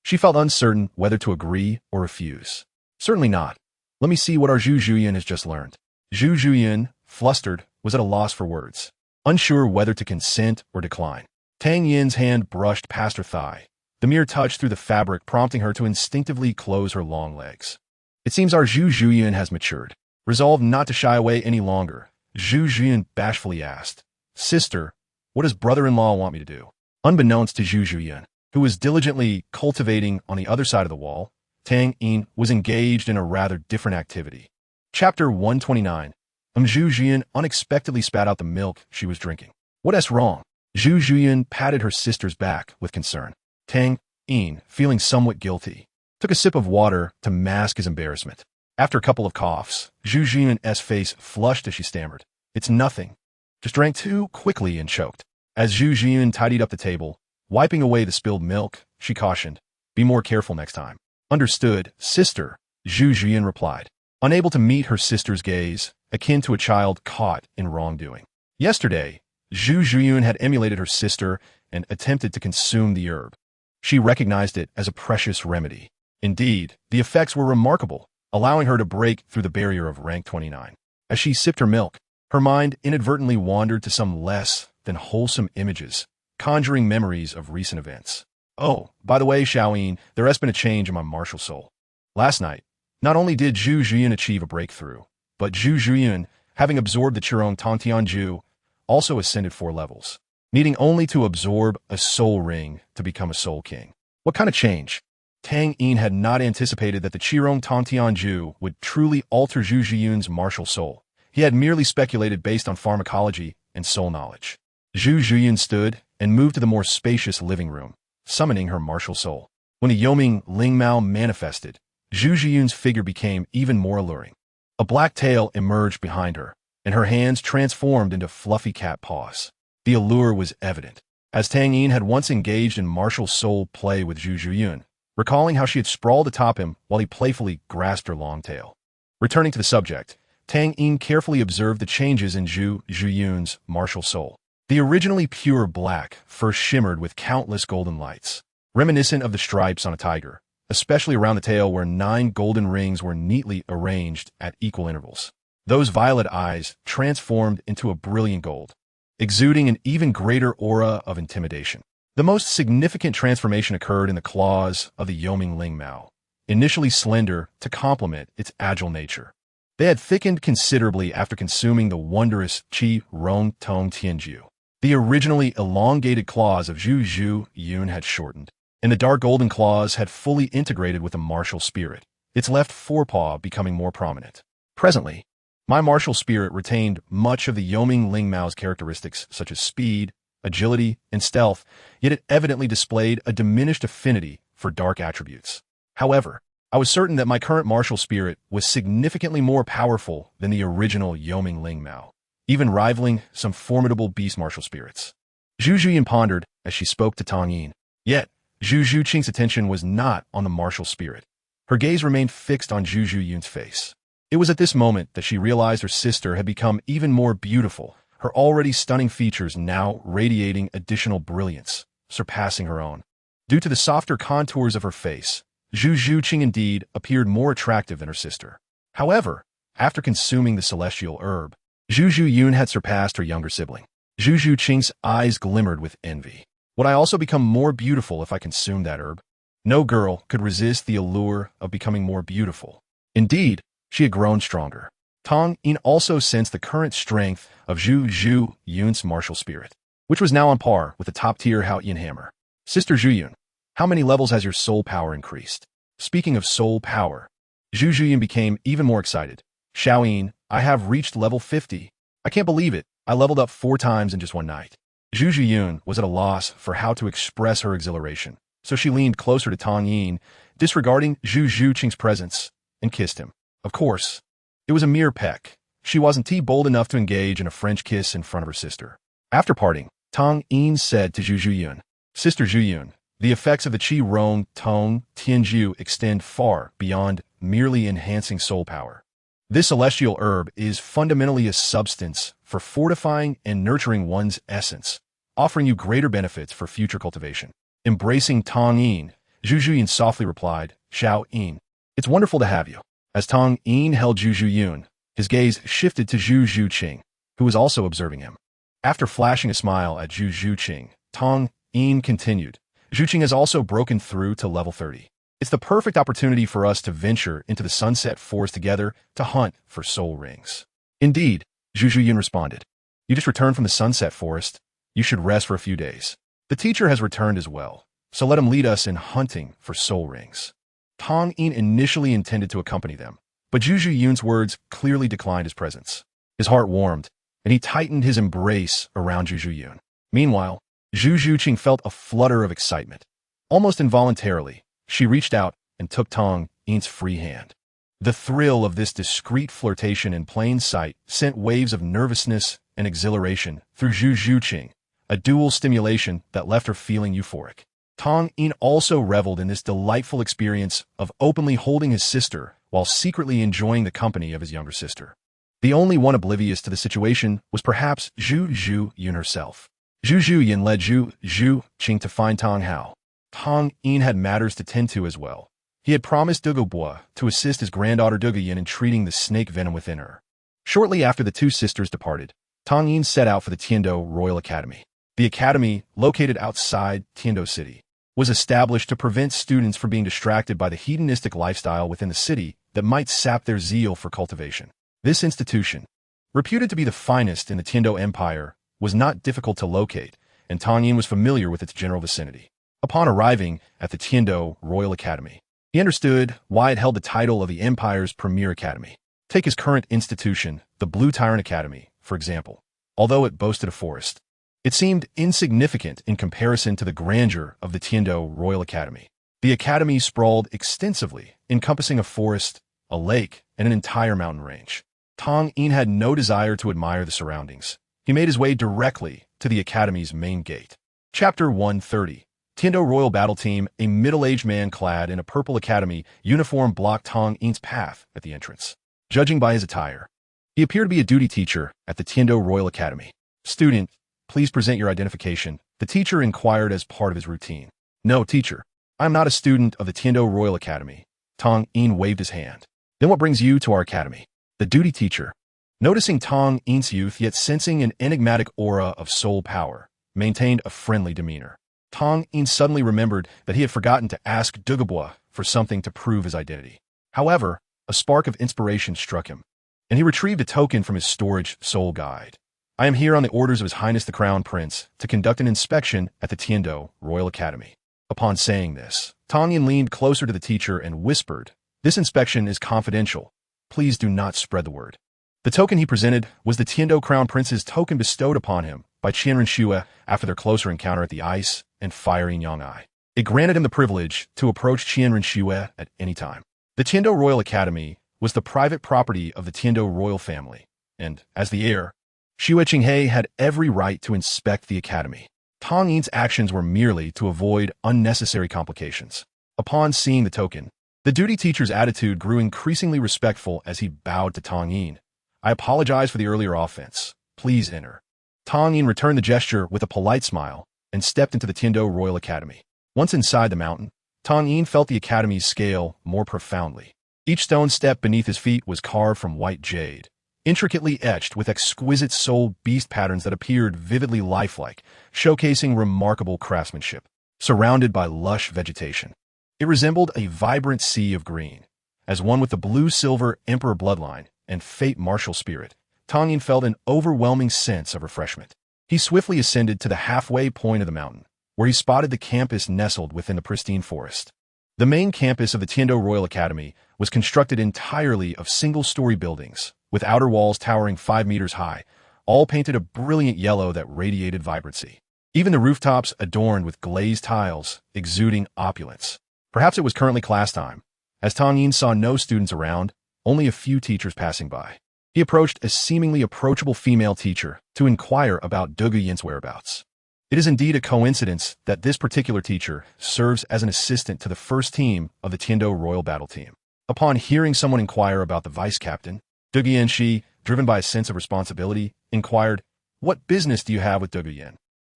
she felt uncertain whether to agree or refuse. Certainly not. Let me see what our Zhu Yun has just learned. Zhu Yun, flustered, was at a loss for words, unsure whether to consent or decline. Tang Yin's hand brushed past her thigh, the mere touch through the fabric prompting her to instinctively close her long legs. It seems our Zhu Yun has matured. Resolved not to shy away any longer, Zhu Zhiyun bashfully asked, "Sister, what does brother-in-law want me to do?" Unbeknownst to Zhu Zhiyun, who was diligently cultivating on the other side of the wall, Tang Yin was engaged in a rather different activity. Chapter 129. Zhu Zhiyun unexpectedly spat out the milk she was drinking. "What's wrong?" Zhu Zhiyun patted her sister's back with concern. Tang Yin, feeling somewhat guilty, took a sip of water to mask his embarrassment. After a couple of coughs, Zhu Zhiyun's face flushed as she stammered. "It's nothing. Just drank too quickly and choked." As Zhu Zhiyun tidied up the table, wiping away the spilled milk, she cautioned, "Be more careful next time." "Understood, sister," Zhu Zhiyun replied, unable to meet her sister's gaze, akin to a child caught in wrongdoing. Yesterday, Zhu Zhiyun had emulated her sister and attempted to consume the herb. She recognized it as a precious remedy. Indeed, the effects were remarkable, allowing her to break through the barrier of rank 29. As she sipped her milk, her mind inadvertently wandered to some less than wholesome images, conjuring memories of recent events. "Oh, by the way, Xiaoyin, there has been a change in my martial soul. Last night, not only did Zhu Zhiyun achieve a breakthrough, but Zhu Zhiyun, having absorbed the Qirong Tongtianju, also ascended 4 levels, needing only to absorb a soul ring to become a soul king." What kind of change? Tang Yin had not anticipated that the Qirong Tongtianju would truly alter Zhu Zhiyun's martial soul. He had merely speculated based on pharmacology and soul knowledge. Zhu Zhiyun stood and moved to the more spacious living room, summoning her martial soul. When the Yoming Lingmao manifested, Zhu Zhiyun's figure became even more alluring. A black tail emerged behind her, and her hands transformed into fluffy cat paws. The allure was evident, as Tang Yin had once engaged in martial soul play with Zhu Zhiyun, recalling how she had sprawled atop him while he playfully grasped her long tail. Returning to the subject, Tang Yin carefully observed the changes in Zhu Zhiyun's martial soul. The originally pure black first shimmered with countless golden lights, reminiscent of the stripes on a tiger, especially around the tail where 9 golden rings were neatly arranged at equal intervals. Those violet eyes transformed into a brilliant gold, exuding an even greater aura of intimidation. The most significant transformation occurred in the claws of the Yoming Lingmao, initially slender to complement its agile nature. They had thickened considerably after consuming the wondrous Qi Rong Tong Tianju. The originally elongated claws of Zhu Zhiyun had shortened, and the dark golden claws had fully integrated with the martial spirit, its left forepaw becoming more prominent. Presently, my martial spirit retained much of the Yoming Lingmao's characteristics such as speed, agility, and stealth, yet it evidently displayed a diminished affinity for dark attributes. However, I was certain that my current martial spirit was significantly more powerful than the original Yoming Lingmao, even rivaling some formidable beast martial spirits. Zhu Zhiyun pondered as she spoke to Tang Yin. Yet, Zhu Zhuqing's attention was not on the martial spirit. Her gaze remained fixed on Zhu Zhiyun's face. It was at this moment that she realized her sister had become even more beautiful, her already stunning features now radiating additional brilliance, surpassing her own. Due to the softer contours of her face, Zhu Zhuqing indeed appeared more attractive than her sister. However, after consuming the celestial herb, Zhu Zhiyun had surpassed her younger sibling. Zhu Zhuqing's eyes glimmered with envy. Would I also become more beautiful if I consumed that herb? No girl could resist the allure of becoming more beautiful. Indeed, she had grown stronger. Tang Yin also sensed the current strength of Zhu Zhiyun's martial spirit, which was now on par with the top-tier Hao Yin hammer. "Sister Zhiyun, how many levels has your soul power increased?" Speaking of soul power, Zhu Zhiyun became even more excited. "Xiaoyin, I have reached level 50. I can't believe it. I leveled up 4 times in just one night." Zhu Zhiyun was at a loss for how to express her exhilaration, so she leaned closer to Tang Yin, disregarding Zhu Zhuqing's presence, and kissed him. Of course, it was a mere peck. She wasn't bold enough to engage in a French kiss in front of her sister. After parting, Tang Yin said to Zhu Zhiyun, "Sister Zhiyun, the effects of the Qi Rong Tong Tianju extend far beyond merely enhancing soul power. This celestial herb is fundamentally a substance for fortifying and nurturing one's essence, offering you greater benefits for future cultivation." Embracing Tang Yin, Zhu Zhiyun softly replied, "Xiao Yin, it's wonderful to have you." As Tang Yin held Zhu Zhiyun, his gaze shifted to Zhu Zhuqing, who was also observing him. After flashing a smile at Zhu Zhuqing, Tang Yin continued, "Zhuqing has also broken through to level 30. It's the perfect opportunity for us to venture into the sunset forest together to hunt for soul rings. Indeed, Zhu Zhuyin responded. You just returned from the sunset forest. You should rest for a few days. The teacher has returned as well, so let him lead us in hunting for soul rings. Tang Yin initially intended to accompany them, but Zhu Zhuyun's words clearly declined his presence. His heart warmed, and he tightened his embrace around Zhu Zhuyun. Meanwhile, Zhu Zhuqing felt a flutter of excitement. Almost involuntarily, she reached out and took Tang Yin's free hand. The thrill of this discreet flirtation in plain sight sent waves of nervousness and exhilaration through Zhu Zhuqing, a dual stimulation that left her feeling euphoric. Tang Yin also reveled in this delightful experience of openly holding his sister while secretly enjoying the company of his younger sister. The only one oblivious to the situation was perhaps Zhu Zhuyin herself. Zhu Zhuyin led Zhu Zhuqing to find Tang Hao. Tang Yin had matters to tend to as well. He had promised Douluo to assist his granddaughter Douluo in treating the snake venom within her. Shortly after the two sisters departed, Tang Yin set out for the Tiando Royal Academy. The academy, located outside Tiando City, was established to prevent students from being distracted by the hedonistic lifestyle within the city that might sap their zeal for cultivation. This institution, reputed to be the finest in the Tiando Empire, was not difficult to locate, and Tang Yin was familiar with its general vicinity. Upon arriving at the Tiando Royal Academy, he understood why it held the title of the Empire's premier academy. Take his current institution, the Blue Tyrant Academy, for example. Although it boasted a forest, it seemed insignificant in comparison to the grandeur of the Tiando Royal Academy. The academy sprawled extensively, encompassing a forest, a lake, and an entire mountain range. Tang Yin had no desire to admire the surroundings. He made his way directly to the academy's main gate. Chapter 130. Tiando Royal Battle Team. A middle-aged man clad in a purple academy uniform blocked Tang Yin's path at the entrance. Judging by his attire, he appeared to be a duty teacher at the Tiando Royal Academy. Student, please present your identification, the teacher inquired as part of his routine. No, teacher. I am not a student of the Tiando Royal Academy. Tang Yin waved his hand. Then what brings you to our academy? The duty teacher, noticing Tang Yin's youth yet sensing an enigmatic aura of soul power, maintained a friendly demeanor. Tang Yin suddenly remembered that he had forgotten to ask Douluo for something to prove his identity. However, a spark of inspiration struck him, and he retrieved a token from his storage soul guide. I am here on the orders of His Highness the Crown Prince to conduct an inspection at the Tiando Royal Academy. Upon saying this, Tang Yin leaned closer to the teacher and whispered, "This inspection is confidential. Please do not spread the word." The token he presented was the Tiando Crown Prince's token bestowed upon him by Qianren Xue after their closer encounter at the ice and fiery Nyang'ai. It granted him the privilege to approach Qianren Xue at any time. The Tiando Royal Academy was the private property of the Tiando royal family, and, as the heir, Xue Qinghe had every right to inspect the academy. Tang Yin's actions were merely to avoid unnecessary complications. Upon seeing the token, the duty teacher's attitude grew increasingly respectful as he bowed to Tang Yin. I apologize for the earlier offense. Please enter. Tang Yin returned the gesture with a polite smile and stepped into the Tiando Royal Academy. Once inside the mountain, Tang Yin felt the academy's scale more profoundly. Each stone step beneath his feet was carved from white jade, intricately etched with exquisite soul beast patterns that appeared vividly lifelike, showcasing remarkable craftsmanship. Surrounded by lush vegetation, it resembled a vibrant sea of green. As one with the blue-silver emperor bloodline and fate martial spirit, Tang Yin felt an overwhelming sense of refreshment. He swiftly ascended to the halfway point of the mountain, where he spotted the campus nestled within the pristine forest. The main campus of the Tiando Royal Academy was constructed entirely of single-story buildings, with outer walls towering 5 meters high, all painted a brilliant yellow that radiated vibrancy. Even the rooftops adorned with glazed tiles, exuding opulence. Perhaps it was currently class time. As Tang Yin saw no students around, only a few teachers passing by, he approached a seemingly approachable female teacher to inquire about Douluo's whereabouts. It is indeed a coincidence that this particular teacher serves as an assistant to the first team of the Tiando Royal Battle Team. Upon hearing someone inquire about the vice-captain, Douluo, driven by a sense of responsibility, inquired, "What business do you have with Douluo?"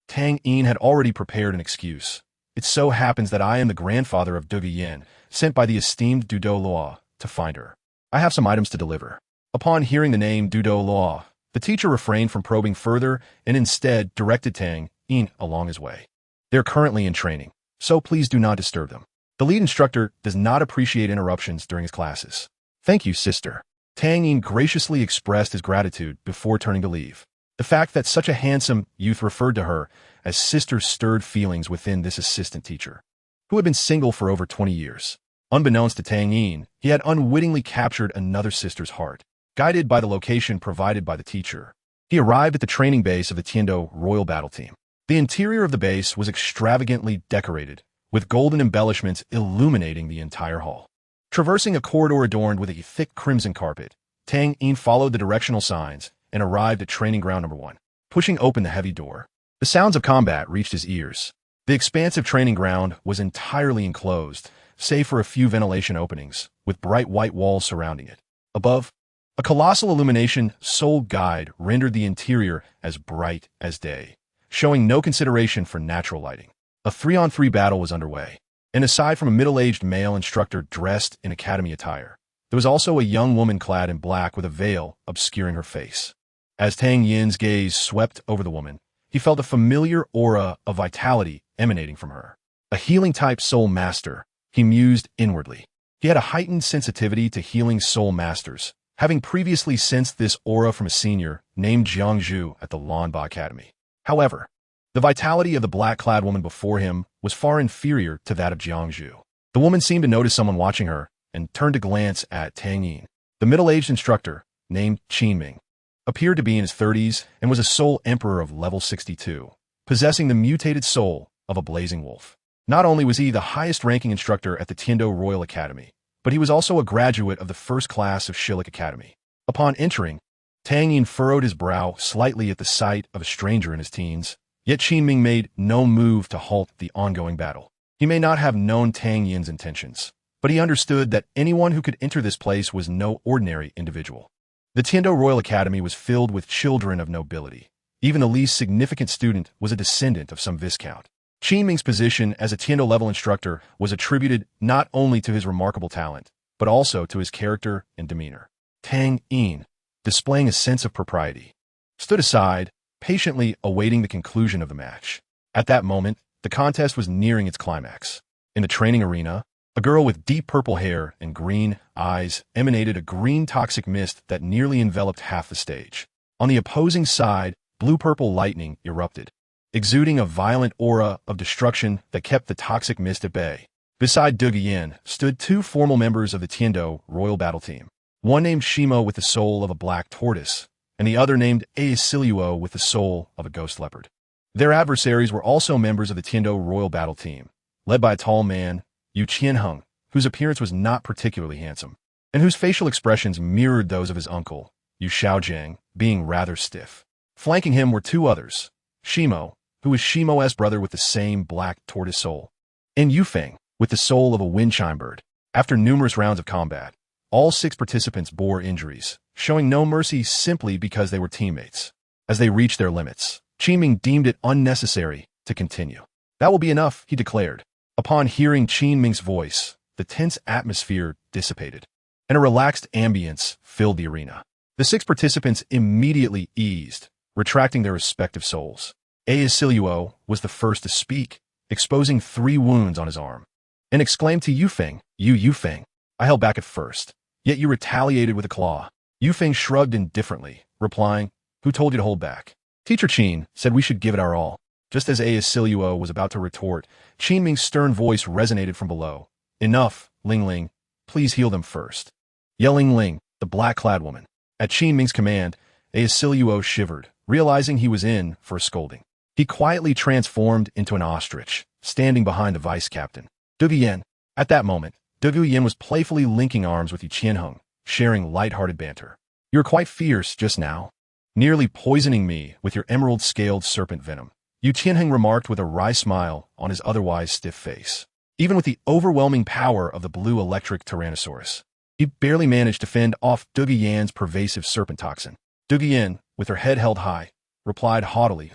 Tang Yin had already prepared an excuse. "It so happens that I am the grandfather of Douluo, sent by the esteemed Douluo to find her. I have some items to deliver." Upon hearing the name Douluo, the teacher refrained from probing further and instead directed Tang Yin along his way. "They're currently in training, so please do not disturb them." The lead instructor does not appreciate interruptions during his classes. Thank you, sister. Tang Yin graciously expressed his gratitude before turning to leave. The fact that such a handsome youth referred to her as sister stirred feelings within this assistant teacher, who had been single for over 20 years. Unbeknownst to Tang Yin, he had unwittingly captured another sister's heart. Guided by the location provided by the teacher, he arrived at the training base of the Tiando Royal Battle Team. The interior of the base was extravagantly decorated, with golden embellishments illuminating the entire hall. Traversing a corridor adorned with a thick crimson carpet, Tang Yin followed the directional signs and arrived at training ground number 1. Pushing open the heavy door, the sounds of combat reached his ears. The expansive training ground was entirely enclosed, save for a few ventilation openings, with bright white walls surrounding it. Above, a colossal illumination Soul Guide rendered the interior as bright as day, showing no consideration for natural lighting. A 3-on-3 battle was underway, and aside from a middle-aged male instructor dressed in academy attire, there was also a young woman clad in black with a veil obscuring her face. As Tang Yin's gaze swept over the woman, he felt a familiar aura of vitality emanating from her. A healing-type soul master, he mused inwardly. He had a heightened sensitivity to healing soul masters, having previously sensed this aura from a senior named Jiang Zhu at the Lanba Academy. However, the vitality of the black-clad woman before him was far inferior to that of Jiang Zhu. The woman seemed to notice someone watching her and turned to glance at Tang Yin. The middle-aged instructor, named Qin Ming, appeared to be in his 30s and was a soul emperor of level 62, possessing the mutated soul of a blazing wolf. Not only was he the highest-ranking instructor at the Tiando Royal Academy, but he was also a graduate of the first class of Shillik Academy. Upon entering, Tang Yin furrowed his brow slightly at the sight of a stranger in his teens, yet Qin Ming made no move to halt the ongoing battle. He may not have known Tang Yin's intentions, but he understood that anyone who could enter this place was no ordinary individual. The Tiando Royal Academy was filled with children of nobility. Even the least significant student was a descendant of some viscount. Qin Ming's position as a Tiando-level instructor was attributed not only to his remarkable talent, but also to his character and demeanor. Tang Yin, displaying a sense of propriety, stood aside, patiently awaiting the conclusion of the match. At that moment, the contest was nearing its climax. In the training arena, a girl with deep purple hair and green eyes emanated a green toxic mist that nearly enveloped half the stage. On the opposing side, blue-purple lightning erupted, exuding a violent aura of destruction that kept the toxic mist at bay. Beside Douluo Yin stood 2 formal members of the Tiando Royal Battle Team, one named Shimo with the soul of a black tortoise, and the other named Aesiluo with the soul of a ghost leopard. Their adversaries were also members of the Tiando Royal Battle Team, led by a tall man, Yu Qianheng, whose appearance was not particularly handsome, and whose facial expressions mirrored those of his uncle, Yu Shaojiang, being rather stiff. Flanking him were 2 others, Shimo, who was Shimo's brother with the same black tortoise soul, and Yufeng, with the soul of a wind chime bird. After numerous rounds of combat, all 6 participants bore injuries, showing no mercy simply because they were teammates. As they reached their limits, Qin Ming deemed it unnecessary to continue. That will be enough, he declared. Upon hearing Qin Ming's voice, the tense atmosphere dissipated, and a relaxed ambience filled the arena. The 6 participants immediately eased, retracting their respective souls. Aesiluo was the first to speak, exposing 3 wounds on his arm, and exclaimed to Yufeng, Yufeng, I held back at first, yet you retaliated with a claw. Yufeng shrugged indifferently, replying, who told you to hold back? Teacher Qin said we should give it our all. Just as Aesiluo was about to retort, Qin Ming's stern voice resonated from below. Enough, Ling Ling, please heal them first. Yelling Ling, the black-clad woman. At Qin Ming's command, Aesiluo shivered, realizing he was in for a scolding. He quietly transformed into an ostrich, standing behind the vice-captain, Douluo Yin. At that moment, Douluo Yin was playfully linking arms with Yu Qianheng, sharing light-hearted banter. You were quite fierce just now, nearly poisoning me with your emerald-scaled serpent venom, Yu Qianheng remarked with a wry smile on his otherwise stiff face. Even with the overwhelming power of the blue electric Tyrannosaurus, he barely managed to fend off Douluo Yin's pervasive serpent toxin. Douluo Yin, with her head held high, replied haughtily,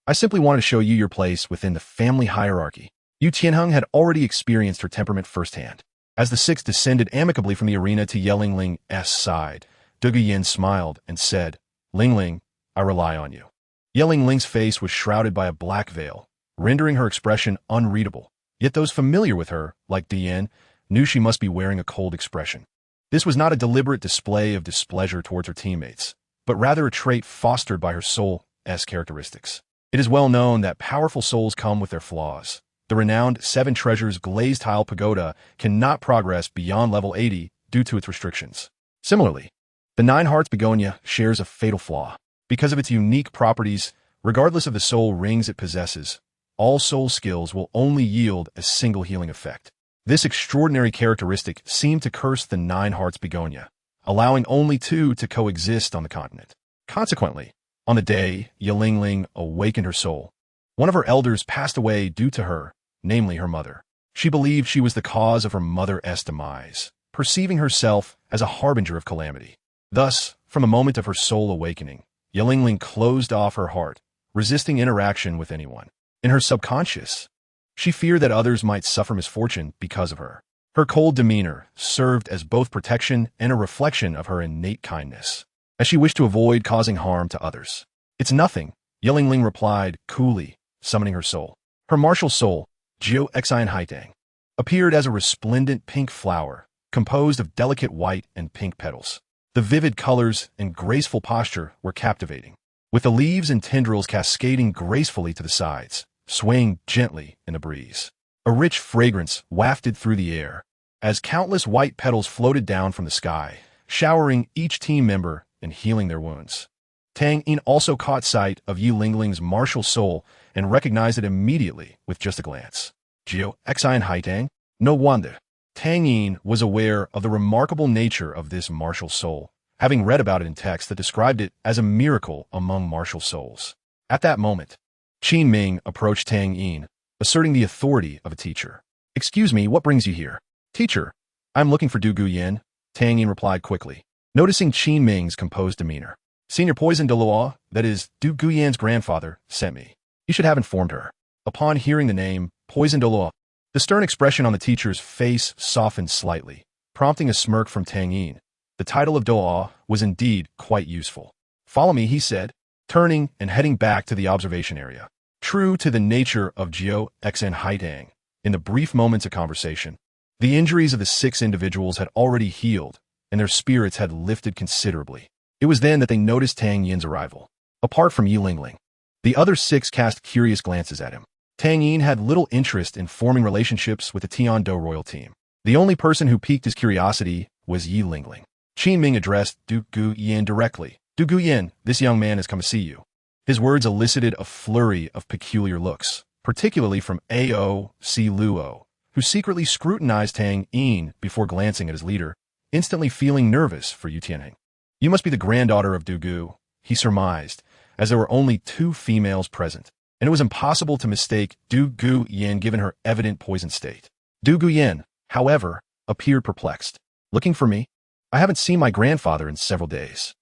I simply wanted to show you your place within the family hierarchy. Yu Qianheng had already experienced her temperament firsthand. As the 6 descended amicably from the arena to Yelling Ling's side, Douluo Yin smiled and said, Ling Ling, I rely on you. Yelling Ling's face was shrouded by a black veil, rendering her expression unreadable, Yet those familiar with her, like Dian, knew she must be wearing a cold expression. This was not a deliberate display of displeasure towards her teammates, but rather a trait fostered by her soul's characteristics. It is well known that powerful souls come with their flaws. The renowned Seven Treasures glazed tile pagoda cannot progress beyond level 80 due to its restrictions. Similarly, the Nine Hearts begonia shares a fatal flaw. Because of its unique properties, regardless of the soul rings it possesses, all soul skills will only yield a single healing effect. This extraordinary characteristic seemed to curse the Nine Hearts begonia, allowing only two to coexist on the continent. Consequently, on the day Yilingling awakened her soul, one of her elders passed away due to her, namely her mother. She believed she was the cause of her mother's demise, perceiving herself as a harbinger of calamity. Thus, from the moment of her soul awakening, Yilingling closed off her heart, resisting interaction with anyone. In her subconscious, she feared that others might suffer misfortune because of her. Her cold demeanor served as both protection and a reflection of her innate kindness, as she wished to avoid causing harm to others. "It's nothing," Yilingling replied coolly, summoning her soul. Her martial soul, Jiu Xian Haitang, appeared as a resplendent pink flower, composed of delicate white and pink petals. The vivid colors and graceful posture were captivating, with the leaves and tendrils cascading gracefully to the sides, swaying gently in the breeze. A rich fragrance wafted through the air, as countless white petals floated down from the sky, showering each team member and healing their wounds. Tang Yin also caught sight of Yilingling's martial soul and recognized it immediately with just a glance. Jiu Xian Haitang? No wonder. Tang Yin was aware of the remarkable nature of this martial soul, having read about it in texts that described it as a miracle among martial souls. At that moment, Qin Ming approached Tang Yin, asserting the authority of a teacher. "Excuse me, what brings you here?" "Teacher, I'm looking for Du Guyan," Tang Yin replied quickly, noticing Qin Ming's composed demeanor. "Senior Poison Douluo, that is, Du Guyan's grandfather, sent me. You should have informed her." Upon hearing the name, Poison Douluo, the stern expression on the teacher's face softened slightly, prompting a smirk from Tang Yin. The title of Douluo was indeed quite useful. "Follow me," he said, turning and heading back to the observation area. True to the nature of Jiu Xian Haitang, in the brief moments of conversation, the injuries of the 6 individuals had already healed, and their spirits had lifted considerably. It was then that they noticed Tang Yin's arrival. Apart from Yilingling, the other 6 cast curious glances at him. Tang Yin had little interest in forming relationships with the Tiando royal team. The only person who piqued his curiosity was Yilingling. Qin Ming addressed Du Guyan directly. "Du Guyan, this young man has come to see you." His words elicited a flurry of peculiar looks, particularly from A.O.C. Luo, who secretly scrutinized Tang Yin before glancing at his leader, instantly feeling nervous for Yu Tianheng. "You must be the granddaughter of Du Gu," he surmised, as there were only 2 females present, and it was impossible to mistake Du Guyan given her evident poisoned state. Du Guyan, however, appeared perplexed. "Looking for me? I haven't seen my grandfather in several days."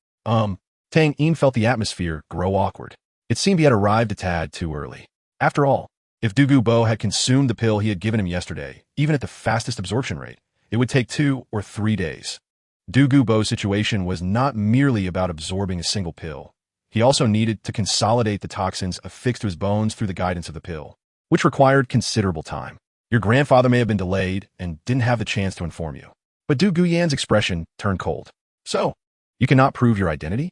Tang Yin felt the atmosphere grow awkward. It seemed he had arrived a tad too early. After all, if Du Gu Bo had consumed the pill he had given him yesterday, even at the fastest absorption rate, it would take 2 or 3 days. Du Gu Bo's situation was not merely about absorbing a single pill. He also needed to consolidate the toxins affixed to his bones through the guidance of the pill, which required considerable time. "Your grandfather may have been delayed and didn't have the chance to inform you." But Du Guyan's expression turned cold. "So, you cannot prove your identity?"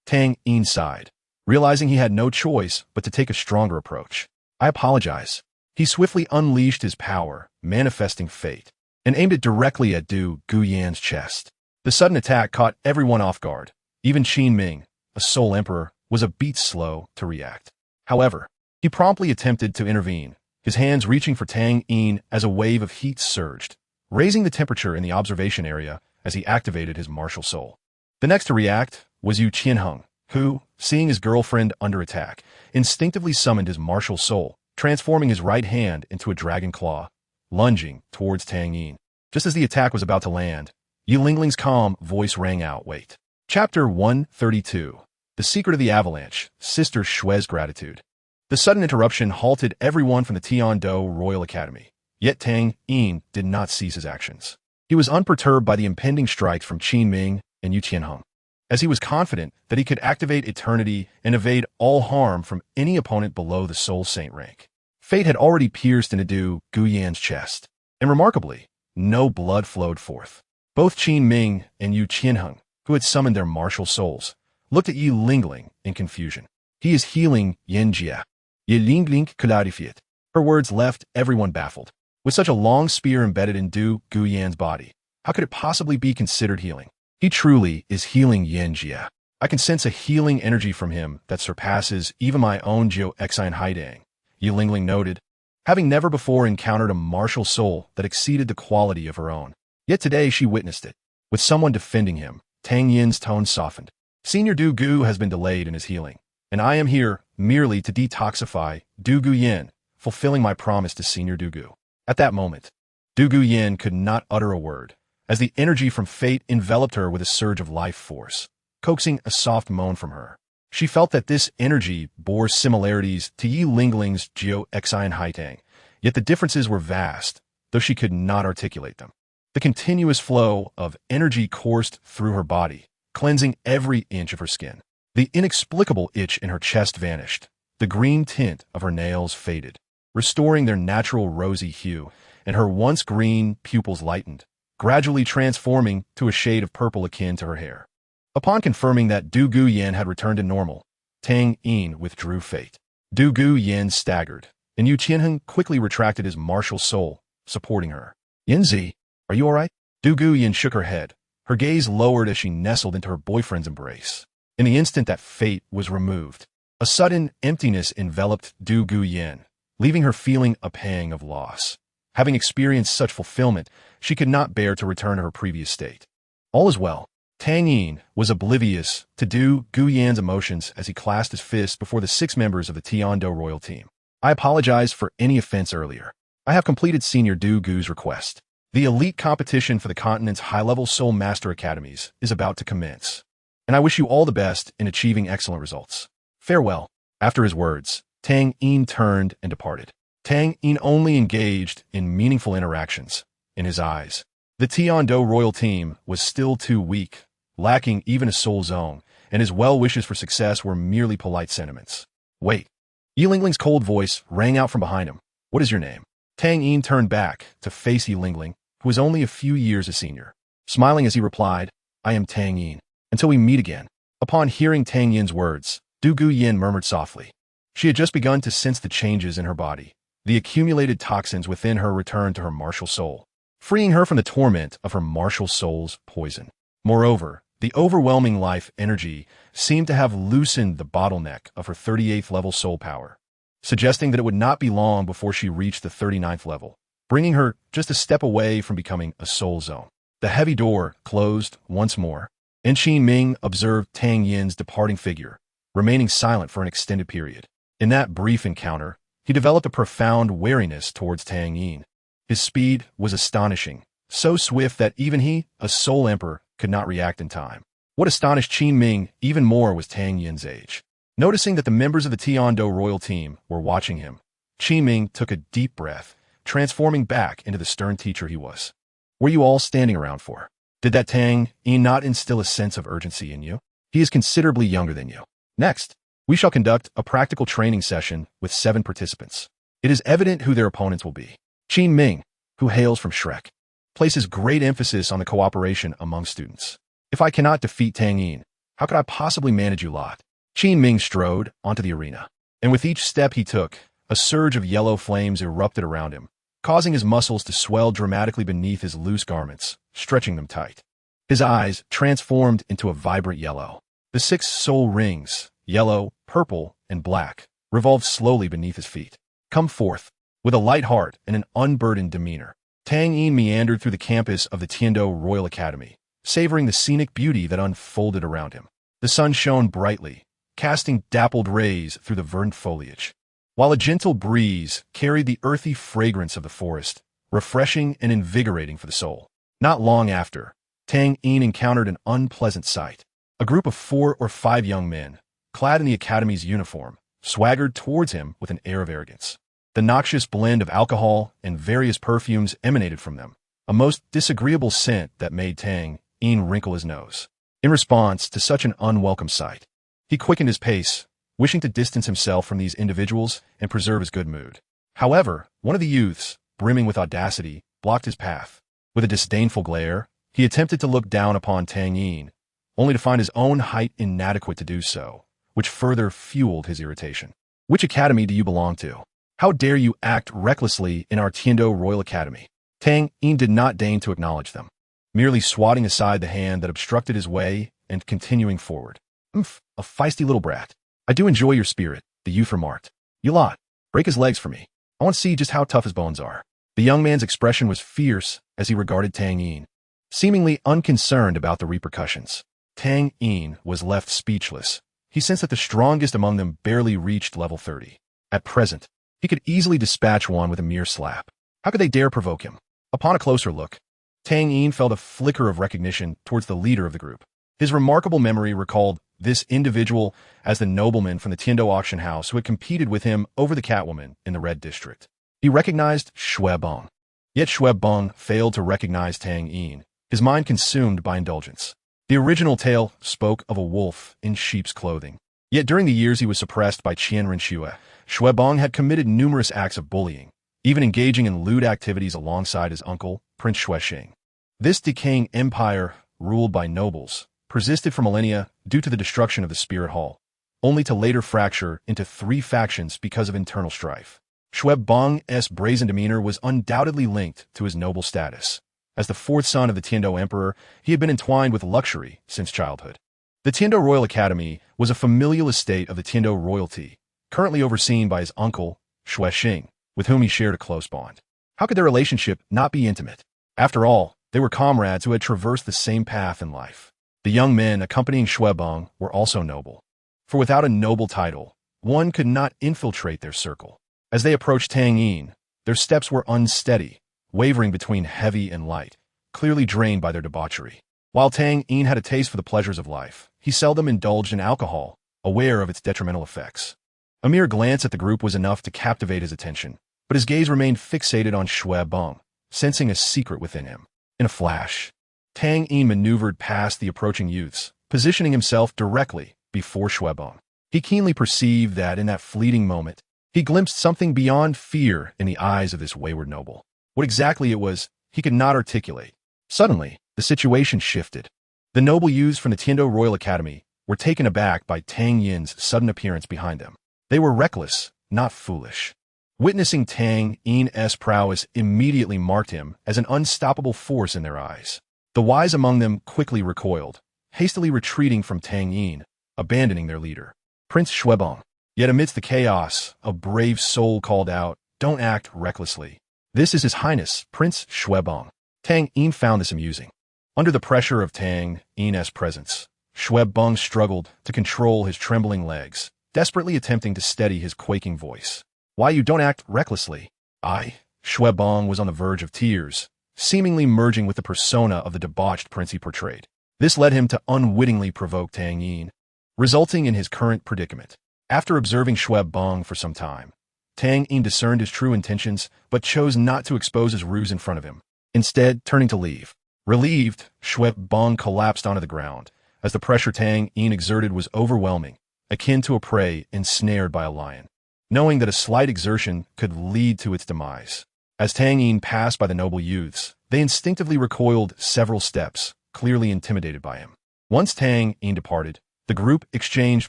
Tang Yin sighed, realizing he had no choice but to take a stronger approach. "I apologize." He swiftly unleashed his power, manifesting fate, and aimed it directly at Du Guyan's chest. The sudden attack caught everyone off guard. Even Qin Ming, a soul emperor, was a beat slow to react. However, he promptly attempted to intervene, his hands reaching for Tang Yin as a wave of heat surged, raising the temperature in the observation area as he activated his martial soul. The next to react was Yu Tianheng, who, seeing his girlfriend under attack, instinctively summoned his martial soul, transforming his right hand into a dragon claw, lunging towards Tang Yin. Just as the attack was about to land, Yilingling's calm voice rang out, "Wait." Chapter 132. The Secret of the Avalanche, Sister Shue's Gratitude. The sudden interruption halted everyone from the Tiando Royal Academy, yet Tang Yin did not cease his actions. He was unperturbed by the impending strikes from Qin Ming and Yu Tianheng, as he was confident that he could activate eternity and evade all harm from any opponent below the Soul Saint rank. Fate had already pierced into Du Guyan's chest, and remarkably, no blood flowed forth. Both Qin Ming and Yu Qianheng, who had summoned their martial souls, looked at Yi Lingling in confusion. He is healing Yin Jia. Yi Lingling clarified. Her words left everyone baffled. With such a long spear embedded in Du Guyan's body, how could it possibly be considered healing? He truly is healing Yin Jia. I can sense a healing energy from him that surpasses even my own Jiu Exine Haidang, Yi Lingling noted, having never before encountered a martial soul that exceeded the quality of her own. Yet today she witnessed it. With someone defending him, Tang Yin's tone softened. Senior Du Gu has been delayed in his healing, and I am here merely to detoxify Du Guyan, fulfilling my promise to Senior Du Gu. At that moment, Du Guyan could not utter a word, as the energy from fate enveloped her with a surge of life force, coaxing a soft moan from her. She felt that this energy bore similarities to Yi Lingling's Jiu Exine Haitang, yet the differences were vast, though she could not articulate them. The continuous flow of energy coursed through her body, cleansing every inch of her skin. The inexplicable itch in her chest vanished. The green tint of her nails faded, restoring their natural rosy hue, and her once green pupils lightened, gradually transforming to a shade of purple akin to her hair. Upon confirming that Du Guyan had returned to normal, Tang Yin withdrew fate. Du Guyan staggered, and Yu Qianheng quickly retracted his martial soul, supporting her. Yinzi, are you all right? Du Guyan shook her head, her gaze lowered as she nestled into her boyfriend's embrace. In the instant that fate was removed, a sudden emptiness enveloped Du Guyan, leaving her feeling a pang of loss. Having experienced such fulfillment, she could not bear to return to her previous state. All is well. Tang Yin was oblivious to Du Guyan's emotions as he clasped his fist before the 6 members of the Tiando royal team. I apologize for any offense earlier. I have completed Senior Du Gu's request. The elite competition for the continent's high-level Soul Master Academies is about to commence, and I wish you all the best in achieving excellent results. Farewell. After his words, Tang Yin turned and departed. Tang Yin only engaged in meaningful interactions. In his eyes, the Tiando royal team was still too weak, lacking even a soul zone, and his well-wishes for success were merely polite sentiments. Wait. Yi Lingling's cold voice rang out from behind him. What is your name? Tang Yin turned back to face Yi Lingling, who was only a few years a senior. Smiling as he replied, I am Tang Yin. Until we meet again. Upon hearing Tang Yin's words, Du Guyan murmured softly. She had just begun to sense the changes in her body. The accumulated toxins within her returned to her martial soul, freeing her from the torment of her martial soul's poison. Moreover, the overwhelming life energy seemed to have loosened the bottleneck of her 38th level soul power, suggesting that it would not be long before she reached the 39th level, bringing her just a step away from becoming a soul zone. The heavy door closed once more, and Qin Ming observed Tang Yin's departing figure, remaining silent for an extended period. In that brief encounter, he developed a profound wariness towards Tang Yin. His speed was astonishing, so swift that even he, a soul emperor, could not react in time. What astonished Qin Ming even more was Tang Yin's age. Noticing that the members of the Tiando royal team were watching him, Qin Ming took a deep breath, transforming back into the stern teacher he was. Were you all standing around for? Did that Tang Yin not instill a sense of urgency in you? He is considerably younger than you. Next, we shall conduct a practical training session with 7 participants. It is evident who their opponents will be. Qin Ming, who hails from Shrek, places great emphasis on the cooperation among students. If I cannot defeat Tang Yin, how could I possibly manage you lot? Qin Ming strode onto the arena, and with each step he took, a surge of yellow flames erupted around him, causing his muscles to swell dramatically beneath his loose garments, stretching them tight. His eyes transformed into a vibrant yellow. The 6 soul rings, yellow, purple, and black, revolved slowly beneath his feet. Come forth. With a light heart and an unburdened demeanor, Tang Yin meandered through the campus of the Tiando Royal Academy, savoring the scenic beauty that unfolded around him. The sun shone brightly, casting dappled rays through the verdant foliage, while a gentle breeze carried the earthy fragrance of the forest, refreshing and invigorating for the soul. Not long after, Tang Yin encountered an unpleasant sight. A group of 4 or 5 young men, clad in the academy's uniform, swaggered towards him with an air of arrogance. The noxious blend of alcohol and various perfumes emanated from them, a most disagreeable scent that made Tang Yin wrinkle his nose. In response to such an unwelcome sight, he quickened his pace, wishing to distance himself from these individuals and preserve his good mood. However, one of the youths, brimming with audacity, blocked his path. With a disdainful glare, he attempted to look down upon Tang Yin, only to find his own height inadequate to do so, which further fueled his irritation. Which academy do you belong to? How dare you act recklessly in our Tiando Royal Academy? Tang Yin did not deign to acknowledge them, merely swatting aside the hand that obstructed his way and continuing forward. A feisty little brat. I do enjoy your spirit, the youth remarked. You lot, break his legs for me. I want to see just how tough his bones are. The young man's expression was fierce as he regarded Tang Yin, seemingly unconcerned about the repercussions. Tang Yin was left speechless. He sensed that the strongest among them barely reached level 30. At present, he could easily dispatch one with a mere slap. How could they dare provoke him? Upon a closer look, Tang Yin felt a flicker of recognition towards the leader of the group. His remarkable memory recalled this individual as the nobleman from the Tiando auction house who had competed with him over the Catwoman in the Red District. He recognized Xue Bong. Yet Xue Bong failed to recognize Tang Yin, his mind consumed by indulgence. The original tale spoke of a wolf in sheep's clothing. Yet during the years he was suppressed by Qian Renxue, Xue Bong had committed numerous acts of bullying, even engaging in lewd activities alongside his uncle, Prince Xuexing. This decaying empire, ruled by nobles, persisted for millennia due to the destruction of the Spirit Hall, only to later fracture into 3 factions because of internal strife. Xue Bong's brazen demeanor was undoubtedly linked to his noble status. As the 4th son of the Tiando Emperor, he had been entwined with luxury since childhood. The Tiando Royal Academy was a familial estate of the Tiando royalty, currently overseen by his uncle, Xuexing, with whom he shared a close bond. How could their relationship not be intimate? After all, they were comrades who had traversed the same path in life. The young men accompanying Xue Bong were also noble, for without a noble title, one could not infiltrate their circle. As they approached Tang Yin, their steps were unsteady, wavering between heavy and light, clearly drained by their debauchery. While Tang Yin had a taste for the pleasures of life, he seldom indulged in alcohol, aware of its detrimental effects. A mere glance at the group was enough to captivate his attention, but his gaze remained fixated on Xue Bong, sensing a secret within him. In a flash, Tang Yin maneuvered past the approaching youths, positioning himself directly before Xue Bong. He keenly perceived that in that fleeting moment, he glimpsed something beyond fear in the eyes of this wayward noble. What exactly it was, he could not articulate. Suddenly, the situation shifted. The noble youths from the Tiando Royal Academy were taken aback by Tang Yin's sudden appearance behind them. They were reckless, not foolish. Witnessing Tang Yin's prowess immediately marked him as an unstoppable force in their eyes. The wise among them quickly recoiled, hastily retreating from Tang Yin, abandoning their leader, Prince Xue Bong. Yet amidst the chaos, a brave soul called out, "Don't act recklessly. This is His Highness, Prince Xue Bong." Tang Yin found this amusing. Under the pressure of Tang Yin's presence, Xue Bong struggled to control his trembling legs, desperately attempting to steady his quaking voice. "Why you don't act recklessly?" Xue Bong was on the verge of tears, seemingly merging with the persona of the debauched prince he portrayed. This led him to unwittingly provoke Tang Yin, resulting in his current predicament. After observing Xue Bong for some time, Tang Yin discerned his true intentions, but chose not to expose his ruse in front of him, instead turning to leave. Relieved, Xue Bong collapsed onto the ground, as the pressure Tang Yin exerted was overwhelming, akin to a prey ensnared by a lion, knowing that a slight exertion could lead to its demise. As Tang Yin passed by the noble youths, they instinctively recoiled several steps, clearly intimidated by him. Once Tang Yin departed, the group exchanged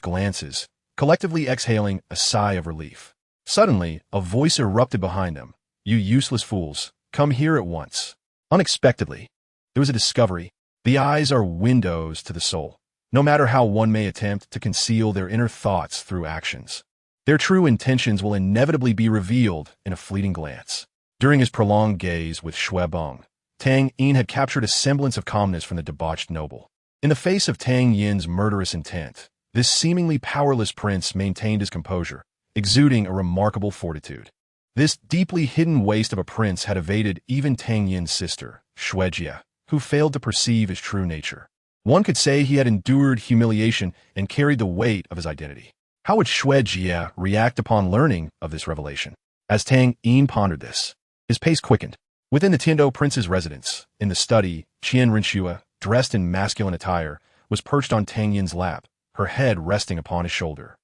glances, collectively exhaling a sigh of relief. Suddenly, a voice erupted behind them. "You useless fools, come here at once." Unexpectedly, there was a discovery. The eyes are windows to the soul. No matter how one may attempt to conceal their inner thoughts through actions, their true intentions will inevitably be revealed in a fleeting glance. During his prolonged gaze with Xue Bong, Tang Yin had captured a semblance of calmness from the debauched noble. In the face of Tang Yin's murderous intent, this seemingly powerless prince maintained his composure, exuding a remarkable fortitude. This deeply hidden waste of a prince had evaded even Tang Yin's sister, Xue Jie, who failed to perceive his true nature. One could say he had endured humiliation and carried the weight of his identity. How would Xue Jie react upon learning of this revelation? As Tang Yin pondered this, his pace quickened. Within the Tiando prince's residence, in the study, Qian Renxue, dressed in masculine attire, was perched on Tang Yin's lap, her head resting upon his shoulder.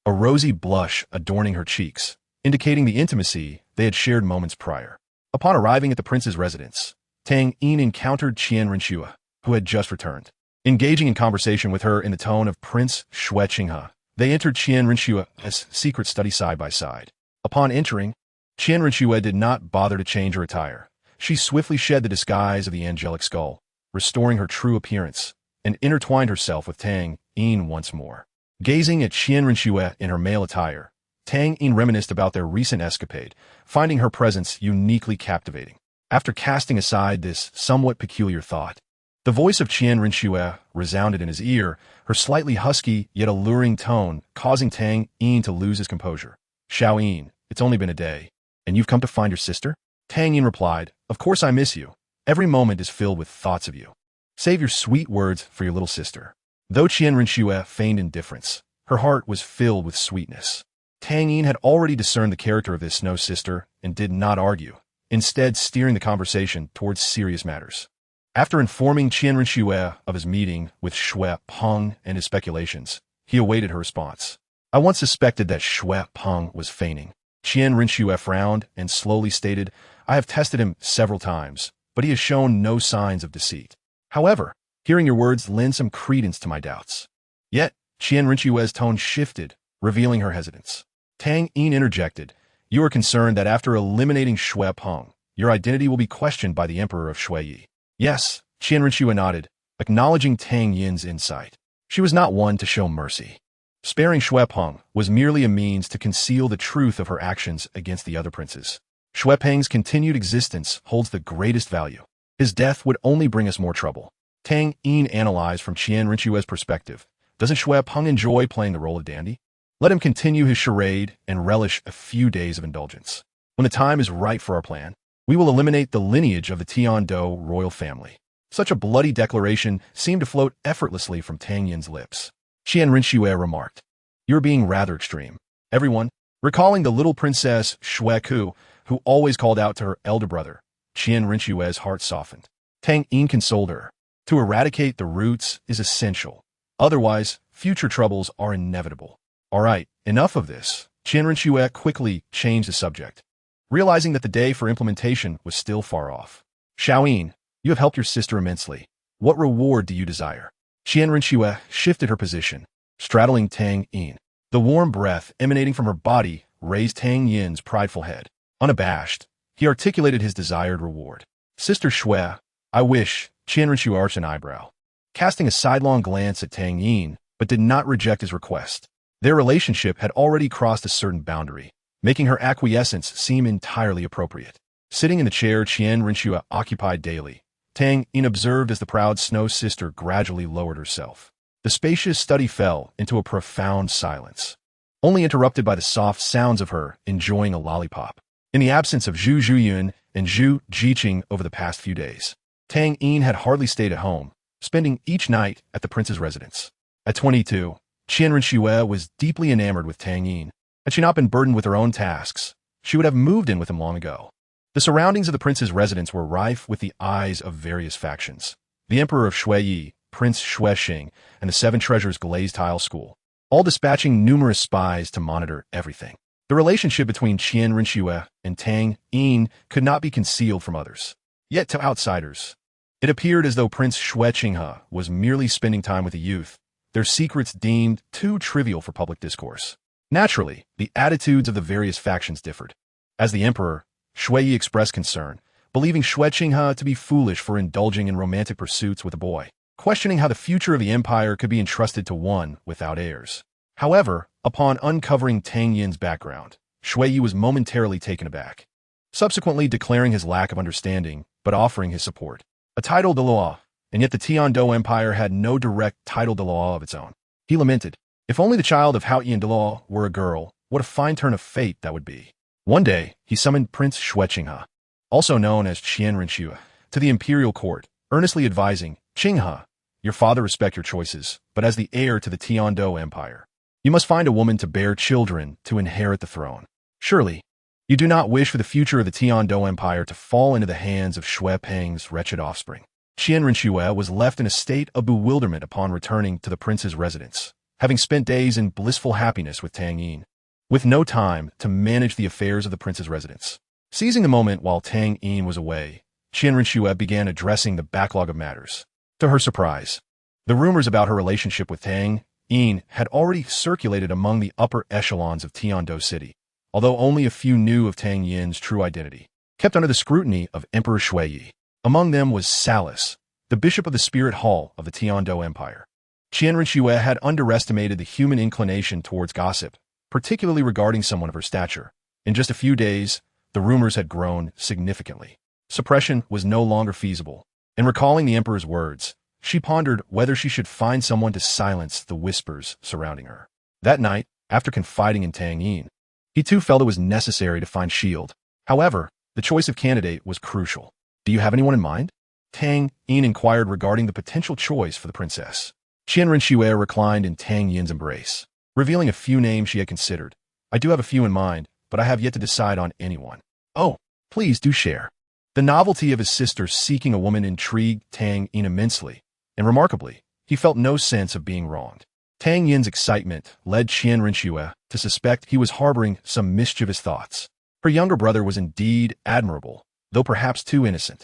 A rosy blush adorning her cheeks, indicating the intimacy they had shared moments prior. Upon arriving at the prince's residence, Tang Yin encountered Qian Rinxue, who had just returned. Engaging in conversation with her in the tone of Prince Xue Qinghe, they entered Qian Rinxue's secret study side by side. Upon entering, Qian Rinxue did not bother to change her attire. She swiftly shed the disguise of the angelic skull, restoring her true appearance, and intertwined herself with Tang Yin once more. Gazing at Qian Rinxue in her male attire, Tang Yin reminisced about their recent escapade, finding her presence uniquely captivating. After casting aside this somewhat peculiar thought, the voice of Qian Rinxue resounded in his ear, her slightly husky yet alluring tone causing Tang Yin to lose his composure. "Xiao Yin, it's only been a day, and you've come to find your sister?" Tang Yin replied, "Of course I miss you. Every moment is filled with thoughts of you. Save your sweet words for your little sister." Though Qian Rinxue feigned indifference, her heart was filled with sweetness. Tang Yin had already discerned the character of this snow sister and did not argue, instead steering the conversation towards serious matters. After informing Qian Rinxue of his meeting with Xue Peng and his speculations, he awaited her response. "I once suspected that Xue Peng was feigning." Qian Rinxue frowned and slowly stated, "I have tested him several times, but he has shown no signs of deceit. However, hearing your words lends some credence to my doubts." Yet, Qian Rinxue's tone shifted, revealing her hesitance. Tang Yin interjected, "You are concerned that after eliminating Xue Peng, your identity will be questioned by the Emperor of Shui. "Yes," Qian Rinxue nodded, acknowledging Tang Yin's insight. She was not one to show mercy. Sparing Xue Peng was merely a means to conceal the truth of her actions against the other princes. Xue Peng's continued existence holds the greatest value. His death would only bring us more trouble. Tang Yin analyzed from Qian Rinxue's perspective. Doesn't Xue Peng enjoy playing the role of dandy? Let him continue his charade and relish a few days of indulgence. When the time is right for our plan, we will eliminate the lineage of the Tiandou royal family. Such a bloody declaration seemed to float effortlessly from Tang Yin's lips. Qian Rinxue remarked, "You're being rather extreme." Everyone, recalling the little princess Xue Ku, who always called out to her elder brother, Qian Rinxue's heart softened. Tang Yin consoled her. To eradicate the roots is essential. Otherwise, future troubles are inevitable. "All right, enough of this." Qian Rinxue quickly changed the subject, realizing that the day for implementation was still far off. "Xiao Yin, you have helped your sister immensely. What reward do you desire?" Qian Rinxue shifted her position, straddling Tang Yin. The warm breath emanating from her body raised Tang Yin's prideful head. Unabashed, he articulated his desired reward. "Sister Xue, I wish," Qian Rinxue arched an eyebrow, casting a sidelong glance at Tang Yin, but did not reject his request. Their relationship had already crossed a certain boundary, making her acquiescence seem entirely appropriate. Sitting in the chair Qian Rinxue occupied daily, Tang Yin observed as the proud snow sister gradually lowered herself. The spacious study fell into a profound silence, only interrupted by the soft sounds of her enjoying a lollipop. In the absence of Zhu Zhuyun and Zhu Jiqing over the past few days, Tang Yin had hardly stayed at home, spending each night at the prince's residence. At 22, Qian Rinxue was deeply enamored with Tang Yin. Had she not been burdened with her own tasks, she would have moved in with him long ago. The surroundings of the prince's residence were rife with the eyes of various factions. The Emperor of Shui, Prince Xuexing, and the Seven Treasures Glazed Tile School, all dispatching numerous spies to monitor everything. The relationship between Qian Rinxue and Tang Yin could not be concealed from others. Yet to outsiders, it appeared as though Prince Xue Qinghe was merely spending time with the youth, their secrets deemed too trivial for public discourse. Naturally, the attitudes of the various factions differed. As the emperor, Shui expressed concern, believing Xue Qinghe to be foolish for indulging in romantic pursuits with a boy, questioning how the future of the empire could be entrusted to one without heirs. However, upon uncovering Tang Yin's background, Shui was momentarily taken aback, subsequently declaring his lack of understanding, but offering his support. A title de law, and yet the Tiandou Empire had no direct title de law of its own. He lamented, if only the child of Haotian de law were a girl, what a fine turn of fate that would be. One day, he summoned Prince Xue Qinghe, also known as Qian Rinxue, to the imperial court, earnestly advising, Qinghe, your father respect your choices, but as the heir to the Tiandou Empire, you must find a woman to bear children to inherit the throne. Surely, you do not wish for the future of the Tiandou Empire to fall into the hands of Xue Peng's wretched offspring. Qian Rinxue was left in a state of bewilderment upon returning to the prince's residence, having spent days in blissful happiness with Tang Yin. with no time to manage the affairs of the prince's residence. Seizing the moment while Tang Yin was away, Qian Rinxue began addressing the backlog of matters. To her surprise, the rumors about her relationship with Tang Yin had already circulated among the upper echelons of Tiando City, although only a few knew of Tang Yin's true identity, kept under the scrutiny of Emperor Shuiyi. Among them was Salus, the bishop of the Spirit Hall of the Tiando Empire. Qian Rinxue had underestimated the human inclination towards gossip, particularly regarding someone of her stature. In just a few days, the rumors had grown significantly. Suppression was no longer feasible, and recalling the emperor's words, she pondered whether she should find someone to silence the whispers surrounding her. That night, after confiding in Tang Yin, he too felt it was necessary to find shield. However, the choice of candidate was crucial. Do you have anyone in mind? Tang Yin inquired regarding the potential choice for the princess. Qian Rinxue reclined in Tang Yin's embrace, revealing a few names she had considered. I do have a few in mind, but I have yet to decide on anyone. Oh, please do share. The novelty of his sister seeking a woman intrigued Tang Yin immensely, and remarkably, he felt no sense of being wronged. Tang Yin's excitement led Qian Rinxue to suspect he was harboring some mischievous thoughts. Her younger brother was indeed admirable, though perhaps too innocent.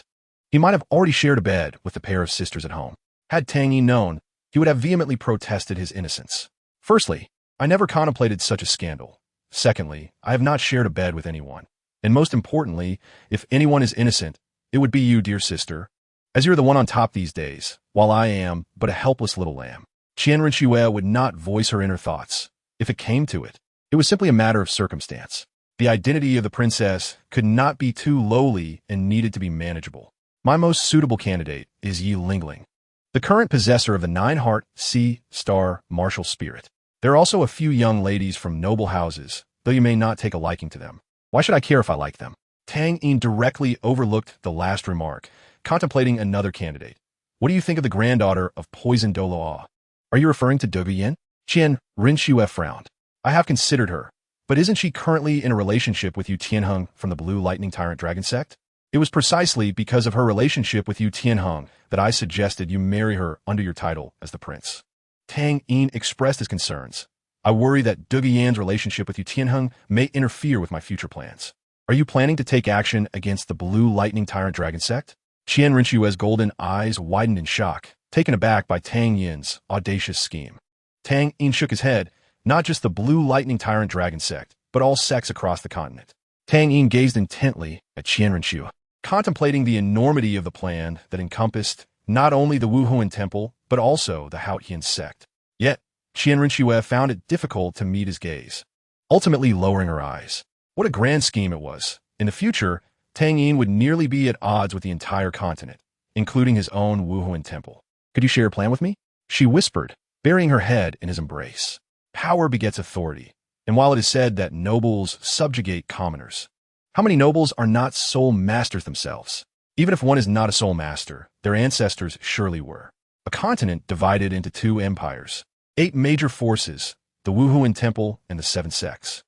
He might have already shared a bed with the pair of sisters at home. Had Tang Yin known, he would have vehemently protested his innocence. Firstly, I never contemplated such a scandal. Secondly, I have not shared a bed with anyone. And most importantly, if anyone is innocent, it would be you, dear sister, as you're the one on top these days, while I am but a helpless little lamb. Qian Rinxue would not voice her inner thoughts. If it came to it, it was simply a matter of circumstance. The identity of the princess could not be too lowly and needed to be manageable. My most suitable candidate is Yi Lingling, the current possessor of the 9-heart C-star martial spirit. There are also a few young ladies from noble houses, though you may not take a liking to them. Why should I care if I like them? Tang Yin directly overlooked the last remark, contemplating another candidate. What do you think of the granddaughter of poisoned Douluo? Are you referring to Douluo? Qian Rinxue frowned. I have considered her, but isn't she currently in a relationship with Yu Tianheng from the Blue Lightning Tyrant Dragon sect? It was precisely because of her relationship with Yu Tianheng that I suggested you marry her under your title as the prince. Tang Yin expressed his concerns. I worry that Douluo's relationship with Yu Tianheng may interfere with my future plans. Are you planning to take action against the Blue Lightning Tyrant Dragon sect? Qian Rinxue's golden eyes widened in shock, taken aback by Tang Yin's audacious scheme. Tang Yin shook his head, not just the Blue Lightning Tyrant Dragon sect, but all sects across the continent. Tang Yin gazed intently at Qian Rinxue, contemplating the enormity of the plan that encompassed not only the Wuhuan Temple, but also the Haotian sect. Yet, Qian Rinxue found it difficult to meet his gaze, ultimately lowering her eyes. What a grand scheme it was. In the future, Tang Yin would nearly be at odds with the entire continent, including his own Wuhuan Temple. Could you share a plan with me? She whispered, burying her head in his embrace. Power begets authority, and while it is said that nobles subjugate commoners, how many nobles are not sole masters themselves? Even if one is not a sole master, their ancestors surely were. A continent divided into 2 empires, 8 major forces, the Wuhuan Temple and the 7 sects,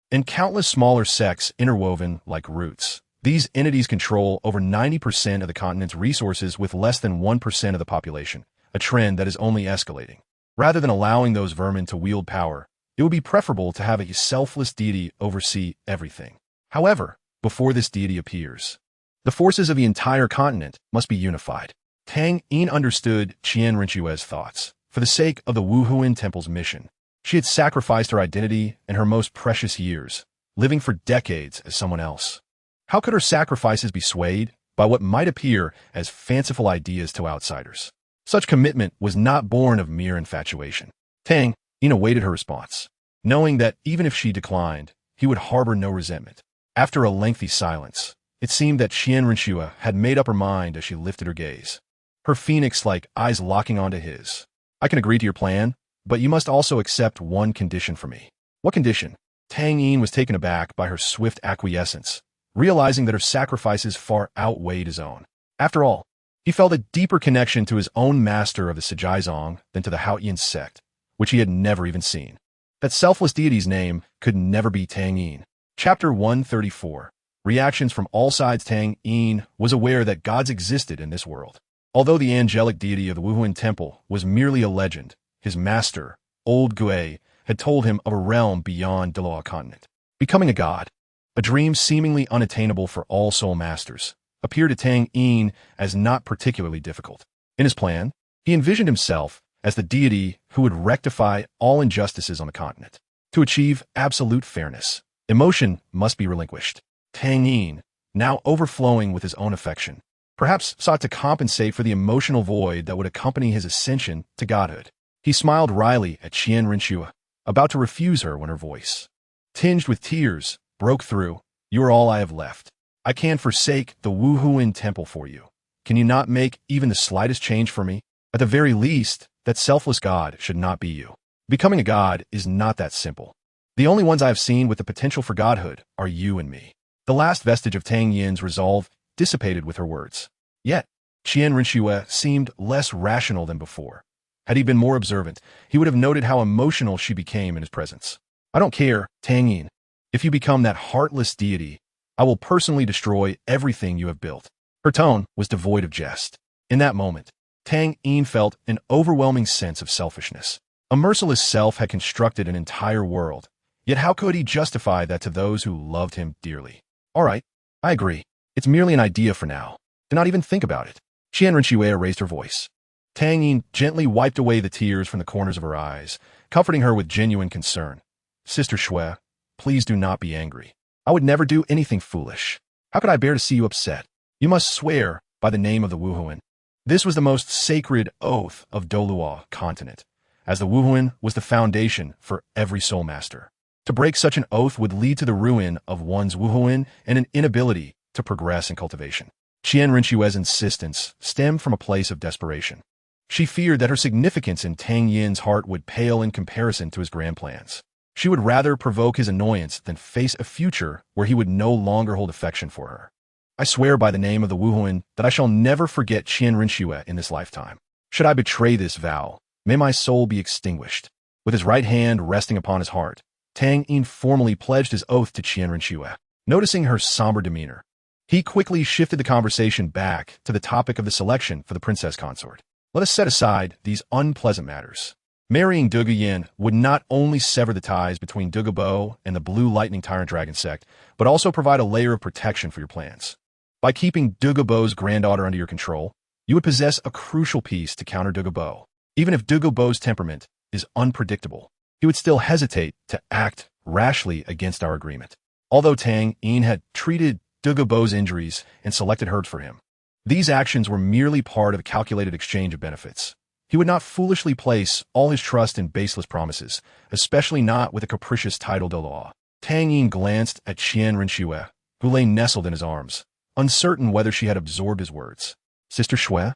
and countless smaller sects interwoven like roots. These entities control over 90% of the continent's resources with less than 1% of the population, a trend that is only escalating. Rather than allowing those vermin to wield power, it would be preferable to have a selfless deity oversee everything. However, before this deity appears, the forces of the entire continent must be unified. Tang Yin understood Qian Rinxue's thoughts. For the sake of the Wuhuan Temple's mission, she had sacrificed her identity and her most precious years, living for decades as someone else. How could her sacrifices be swayed by what might appear as fanciful ideas to outsiders? Such commitment was not born of mere infatuation. Tang Yin awaited her response, knowing that even if she declined, he would harbor no resentment. After a lengthy silence, it seemed that Qian Rinxue had made up her mind as she lifted her gaze, her phoenix-like eyes locking onto his. I can agree to your plan, but you must also accept one condition for me. What condition? Tang Yin was taken aback by her swift acquiescence, realizing that her sacrifices far outweighed his own. After all, he felt a deeper connection to his own master of the Shijiazong than to the Haotian sect, which he had never even seen. That selfless deity's name could never be Tang Yin. Chapter 134. Reactions from all sides. Tang Yin was aware that gods existed in this world. Although the angelic deity of the Wuhuan Temple was merely a legend, his master, Old Gui, had told him of a realm beyond Douluo continent. Becoming a god, a dream seemingly unattainable for all soul masters, appeared to Tang Yin as not particularly difficult. In his plan, he envisioned himself as the deity who would rectify all injustices on the continent. To achieve absolute fairness, emotion must be relinquished. Tang Yin, now overflowing with his own affection, perhaps sought to compensate for the emotional void that would accompany his ascension to godhood. He smiled wryly at Qian Rinxue, about to refuse her when her voice, tinged with tears, broke through. "You are all I have left. I can forsake the Wuhuan temple for you. Can you not make even the slightest change for me? At the very least, that selfless god should not be you. Becoming a god is not that simple. The only ones I have seen with the potential for godhood are you and me." The last vestige of Tang Yin's resolve dissipated with her words. Yet, Qian Rinxue seemed less rational than before. Had he been more observant, he would have noted how emotional she became in his presence. "I don't care, Tang Yin. If you become that heartless deity, I will personally destroy everything you have built." Her tone was devoid of jest. In that moment, Tang Yin felt an overwhelming sense of selfishness. A merciless self had constructed an entire world, yet how could he justify that to those who loved him dearly? "All right, I agree. It's merely an idea for now. Do not even think about it." Qian Rinxue raised her voice. Tang Yin gently wiped away the tears from the corners of her eyes, comforting her with genuine concern. "Sister Shui, please do not be angry. I would never do anything foolish. How could I bear to see you upset? You must swear by the name of the Wuhuan." This was the most sacred oath of Douluo continent, as the Wuhuan was the foundation for every soul master. To break such an oath would lead to the ruin of one's Wuhuan and an inability to progress in cultivation. Qian Rinxue's insistence stemmed from a place of desperation. She feared that her significance in Tang Yin's heart would pale in comparison to his grand plans. She would rather provoke his annoyance than face a future where he would no longer hold affection for her. "I swear by the name of the Wuhuan that I shall never forget Qian Rinxue in this lifetime. Should I betray this vow, may my soul be extinguished." With his right hand resting upon his heart, Tang Yin formally pledged his oath to Qian Rinxue. Noticing her somber demeanor, he quickly shifted the conversation back to the topic of the selection for the princess consort. "Let us set aside these unpleasant matters. Marrying Douluo Yin would not only sever the ties between Douluo and the Blue Lightning Tyrant Dragon sect, but also provide a layer of protection for your plans. By keeping Douluo's granddaughter under your control, you would possess a crucial piece to counter Douluo. Even if Douluo's temperament is unpredictable, he would still hesitate to act rashly against our agreement." Although Tang Yin had treated Douluo's injuries and selected herbs for him, these actions were merely part of a calculated exchange of benefits. He would not foolishly place all his trust in baseless promises, especially not with a capricious title Douluo. Tang Yin glanced at Qian Rinxue, who lay nestled in his arms, uncertain whether she had absorbed his words. Sister Shui,"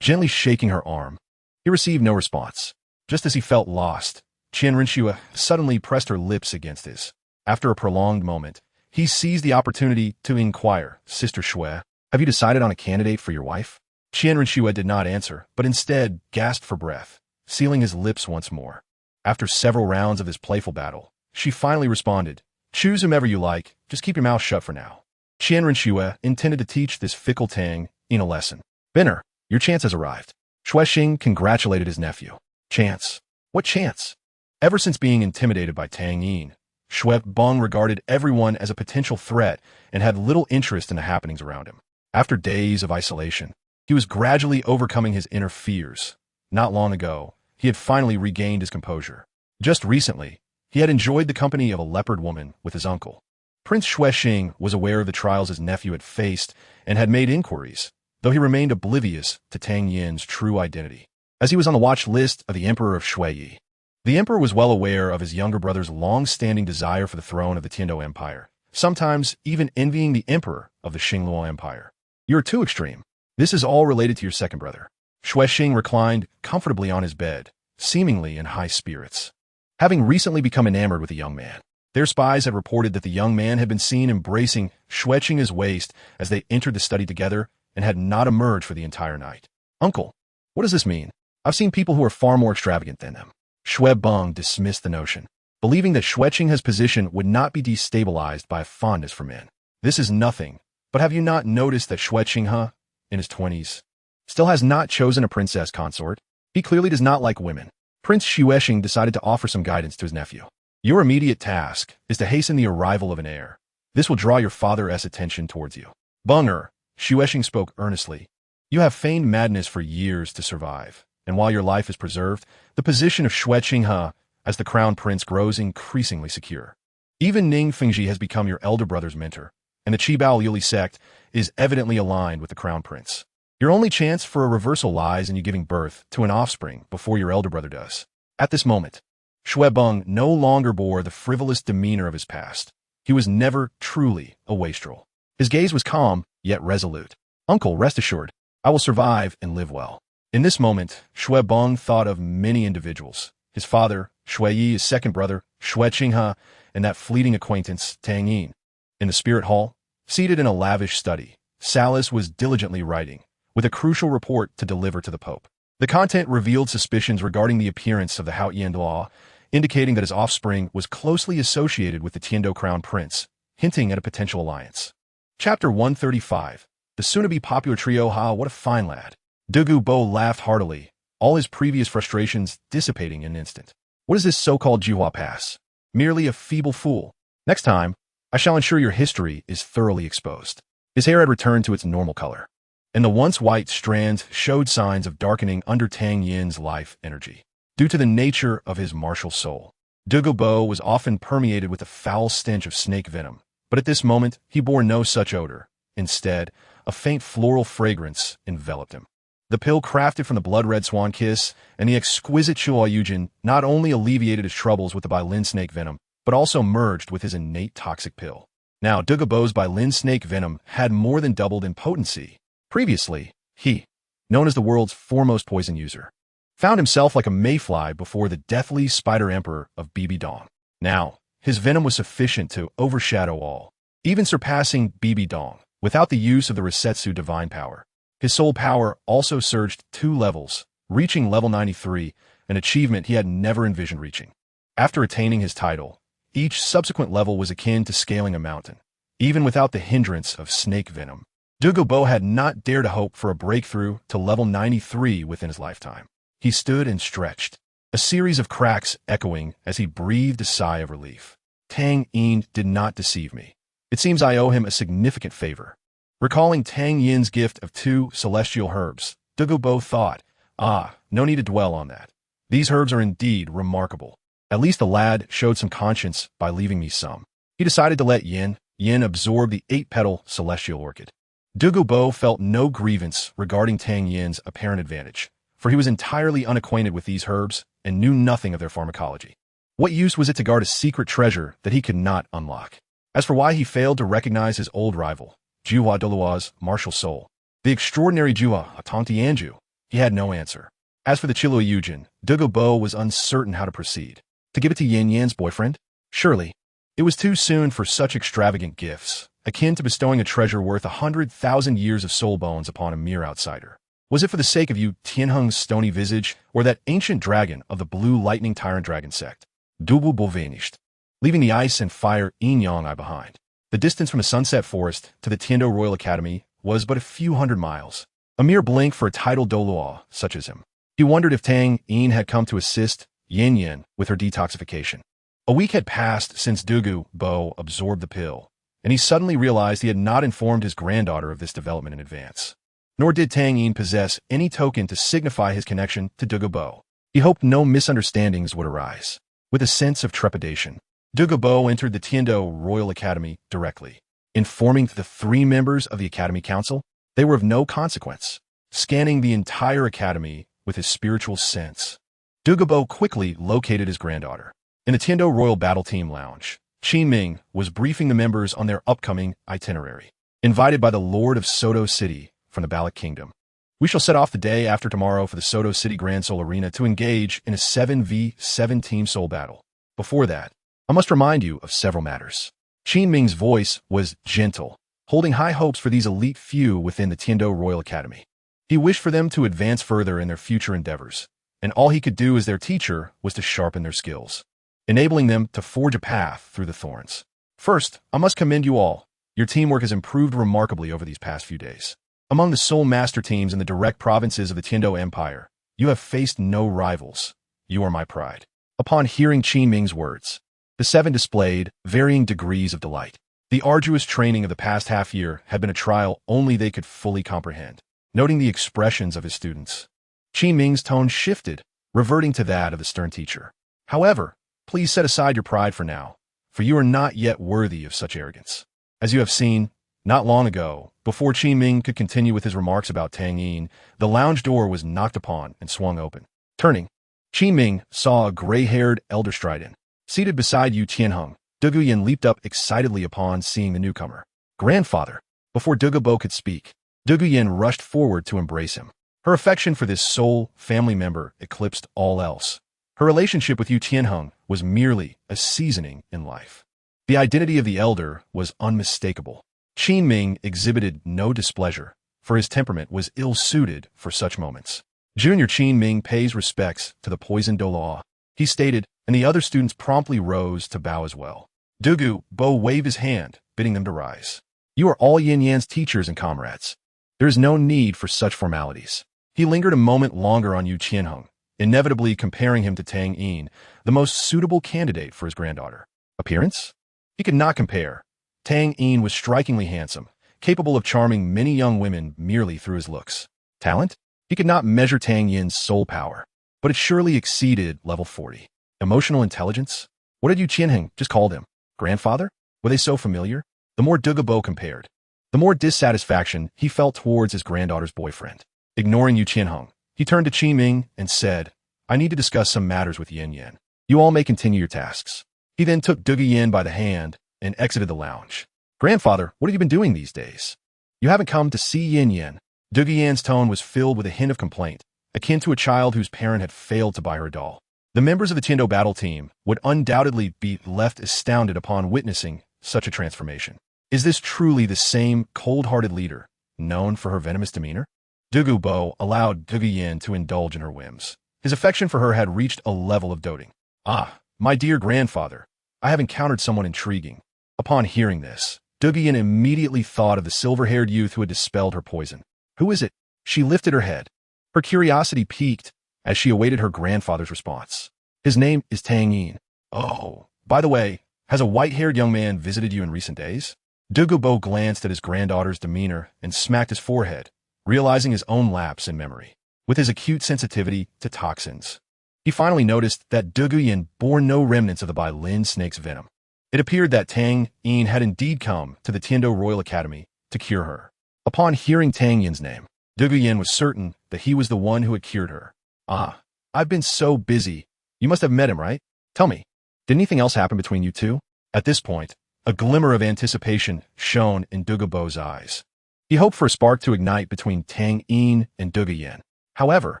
gently shaking her arm. He received no response. Just as he felt lost, Qian Rinxue suddenly pressed her lips against his. After a prolonged moment, he seized the opportunity to inquire, "Sister Shui, have you decided on a candidate for your wife?" Qian Rinxue did not answer, but instead gasped for breath, sealing his lips once more. After several rounds of this playful battle, she finally responded, "Choose whomever you like, just keep your mouth shut for now." Qian Rinxue intended to teach this fickle Tang Yin a lesson. "Benner, your chance has arrived." Shui Xing congratulated his nephew. "Chance? What chance?" Ever since being intimidated by Tang Yin, Shui Bong regarded everyone as a potential threat and had little interest in the happenings around him. After days of isolation, he was gradually overcoming his inner fears. Not long ago, he had finally regained his composure. Just recently, he had enjoyed the company of a leopard woman with his uncle. Prince Shui Xing was aware of the trials his nephew had faced and had made inquiries, though he remained oblivious to Tang Yin's true identity. As he was on the watch list of the Emperor of Shui, the Emperor was well aware of his younger brother's long-standing desire for the throne of the Tiando Empire, sometimes even envying the Emperor of the Xingluo Empire. "You're too extreme. This is all related to your second brother." Shui Xing reclined comfortably on his bed, seemingly in high spirits. Having recently become enamored with the young man, their spies had reported that the young man had been seen embracing Shui Xing's waist as they entered the study together and had not emerged for the entire night. "Uncle, what does this mean? I've seen people who are far more extravagant than them." Shui Bong dismissed the notion, believing that Shui Xing's position would not be destabilized by a fondness for men. "This is nothing, but have you not noticed that Shui Xing, in his 20s, still has not chosen a princess consort? He clearly does not like women. Prince Xuexing decided to offer some guidance to his nephew. Your immediate task is to hasten the arrival of an heir. This will draw your father's attention towards you. Bunger, Xuexing spoke earnestly. You have feigned madness for years to survive, and while your life is preserved, the position of Xuexing as the crown prince grows increasingly secure. Even Ning Fengji has become your elder brother's mentor, and the Qibao Liuli sect is evidently aligned with the crown prince. Your only chance for a reversal lies in you giving birth to an offspring before your elder brother does. At this moment, Xuebeng no longer bore the frivolous demeanor of his past. He was never truly a wastrel. His gaze was calm, yet resolute. Uncle, rest assured, I will survive and live well. In this moment, Xuebeng thought of many individuals. His father, Xueyi, his second brother, Xueqinghe, and that fleeting acquaintance, Tang Yin. In the spirit hall, seated in a lavish study, Salas was diligently writing, with a crucial report to deliver to the Pope. The content revealed suspicions regarding the appearance of the Haotian law, indicating that his offspring was closely associated with the Tiando crown prince, hinting at a potential alliance. Chapter 135. The soon-to-be popular trio. Ha, what a fine lad. Douluo Bo laughed heartily, all his previous frustrations dissipating in an instant. What is this so-called Juhua Pass? Merely a feeble fool. Next time, I shall ensure your history is thoroughly exposed. His hair had returned to its normal color, and the once white strands showed signs of darkening under Tang Yin's life energy. Due to the nature of his martial soul, Douluo Bo was often permeated with the foul stench of snake venom, but at this moment he bore no such odor. Instead, a faint floral fragrance enveloped him. The pill crafted from the blood-red swan kiss and the exquisite Chua Yujin not only alleviated his troubles with the Bailin snake venom, but also merged with his innate toxic pill. Now, Douluo Bo's Bailin snake venom had more than doubled in potency. Previously, he, known as the world's foremost poison user, found himself like a mayfly before the deathly spider emperor of Bibi Dong. Now, his venom was sufficient to overshadow all, even surpassing Bibi Dong, without the use of the Resetsu divine power. His soul power also surged 2 levels, reaching level 93, an achievement he had never envisioned reaching. After attaining his title, each subsequent level was akin to scaling a mountain. Even without the hindrance of snake venom, Douluo Bo had not dared to hope for a breakthrough to level 93 within his lifetime. He stood and stretched, a series of cracks echoing as he breathed a sigh of relief. Tang Yin did not deceive me. It seems I owe him a significant favor. Recalling Tang Yin's gift of 2 celestial herbs, Douluo Bo thought, no need to dwell on that. These herbs are indeed remarkable. At least the lad showed some conscience by leaving me some. He decided to let Yin absorb the 8-petal celestial orchid. Douluo Bo felt no grievance regarding Tang Yin's apparent advantage, for he was entirely unacquainted with these herbs and knew nothing of their pharmacology. What use was it to guard a secret treasure that he could not unlock? As for why he failed to recognize his old rival, Juhua Douluo's martial soul, the extraordinary Juhua Tang Tianju, he had no answer. As for the Chilua Yujin, Douluo Bo was uncertain how to proceed. To give it to Yin Yan's boyfriend? Surely. It was too soon for such extravagant gifts, akin to bestowing a treasure worth 100,000 years of soul bones upon a mere outsider. Was it for the sake of Yu Tianheng's stony visage, or that ancient dragon of the blue lightning tyrant dragon sect? Douluo Bo vanished, leaving the ice and fire yin yang behind. The distance from the Sunset Forest to the Tiando Royal Academy was but a few hundred miles, a mere blink for a titled Douluo such as him. He wondered if Tang Yin had come to assist Yin Yin with her detoxification. A week had passed since Douluo Bo absorbed the pill, and he suddenly realized he had not informed his granddaughter of this development in advance. Nor did Tang Yin possess any token to signify his connection to Douluo Bo. He hoped no misunderstandings would arise. With a sense of trepidation, Douluo Bo entered the Tiando Royal Academy directly. Informing the 3 members of the Academy Council, they were of no consequence. Scanning the entire academy with his spiritual sense, Douluo Bo quickly located his granddaughter. In the Tiando Royal Battle Team Lounge, Qin Ming was briefing the members on their upcoming itinerary. Invited by the Lord of Soto City from the Balik Kingdom, we shall set off the day after tomorrow for the Soto City Grand Soul Arena to engage in a 7v7 team soul battle. Before that, I must remind you of several matters. Qin Ming's voice was gentle, holding high hopes for these elite few within the Tiando Royal Academy. He wished for them to advance further in their future endeavors, and all he could do as their teacher was to sharpen their skills, enabling them to forge a path through the thorns. First, I must commend you all. Your teamwork has improved remarkably over these past few days. Among the Soul Master teams in the direct provinces of the Tiando Empire, you have faced no rivals. you are my pride." Upon hearing Qin Ming's words, the seven displayed varying degrees of delight. The arduous training of the past half year had been a trial only they could fully comprehend. Noting the expressions of his students, Qin Ming's tone shifted, reverting to that of the stern teacher. "However, please set aside your pride for now, for you are not yet worthy of such arrogance. As you have seen, not long ago, before Qin Ming could continue with his remarks about Tang Yin, the lounge door was knocked upon and swung open. Turning, Qin Ming saw a gray-haired elder stride in. Seated beside Yu Tianheng, Douluo leaped up excitedly upon seeing the newcomer. "Grandfather!" Before Douluo could speak, Douluo rushed forward to embrace him. Her affection for this sole family member eclipsed all else. Her relationship with Yu Tianheng was merely a seasoning in life. The identity of the elder was unmistakable. Qin Ming exhibited no displeasure, for his temperament was ill-suited for such moments. Junior Qin Ming pays respects to the poisoned Douluo, he stated, and the other students promptly rose to bow as well. Douluo waved his hand, bidding them to rise. "You are all Yin Yan's teachers and comrades. There is no need for such formalities." He lingered a moment longer on Yu Tianheng, inevitably comparing him to Tang Yin, the most suitable candidate for his granddaughter. Appearance? He could not compare. Tang Yin was strikingly handsome, capable of charming many young women merely through his looks. Talent? He could not measure Tang Yin's soul power, but it surely exceeded level 40. Emotional intelligence? What had Yu Tianheng just called him? Grandfather? Were they so familiar? The more Douluo compared, the more dissatisfaction he felt towards his granddaughter's boyfriend. Ignoring Yu Tianheng, he turned to Qin Ming and said, "I need to discuss some matters with Yin Yan. You all may continue your tasks." He then took Douluo by the hand and exited the lounge. "Grandfather, what have you been doing these days? You haven't come to see Yin Yan." Douluo's tone was filled with a hint of complaint, akin to a child whose parent had failed to buy her a doll. The members of the Tiando battle team would undoubtedly be left astounded upon witnessing such a transformation. Is this truly the same cold-hearted leader, known for her venomous demeanor? Douluo allowed Douluo to indulge in her whims. His affection for her had reached a level of doting. "Ah, my dear grandfather, I have encountered someone intriguing." Upon hearing this, Douluo immediately thought of the silver-haired youth who had dispelled her poison. "Who is it?" She lifted her head. Her curiosity piqued as she awaited her grandfather's response. "His name is Tang Yin." "Oh, by the way, has a white-haired young man visited you in recent days?" Douluo glanced at his granddaughter's demeanor and smacked his forehead, realizing his own lapse in memory. With his acute sensitivity to toxins, he finally noticed that Douluo bore no remnants of the Bai Lin snake's venom. It appeared that Tang Yin had indeed come to the Tiando Royal Academy to cure her. Upon hearing Tang Yin's name, Douluo was certain that he was the one who had cured her. "Ah, I've been so busy. You must have met him, right? Tell me, did anything else happen between you two?" At this point, a glimmer of anticipation shone in Douluo's eyes. He hoped for a spark to ignite between Tang Yin and Douluo. However,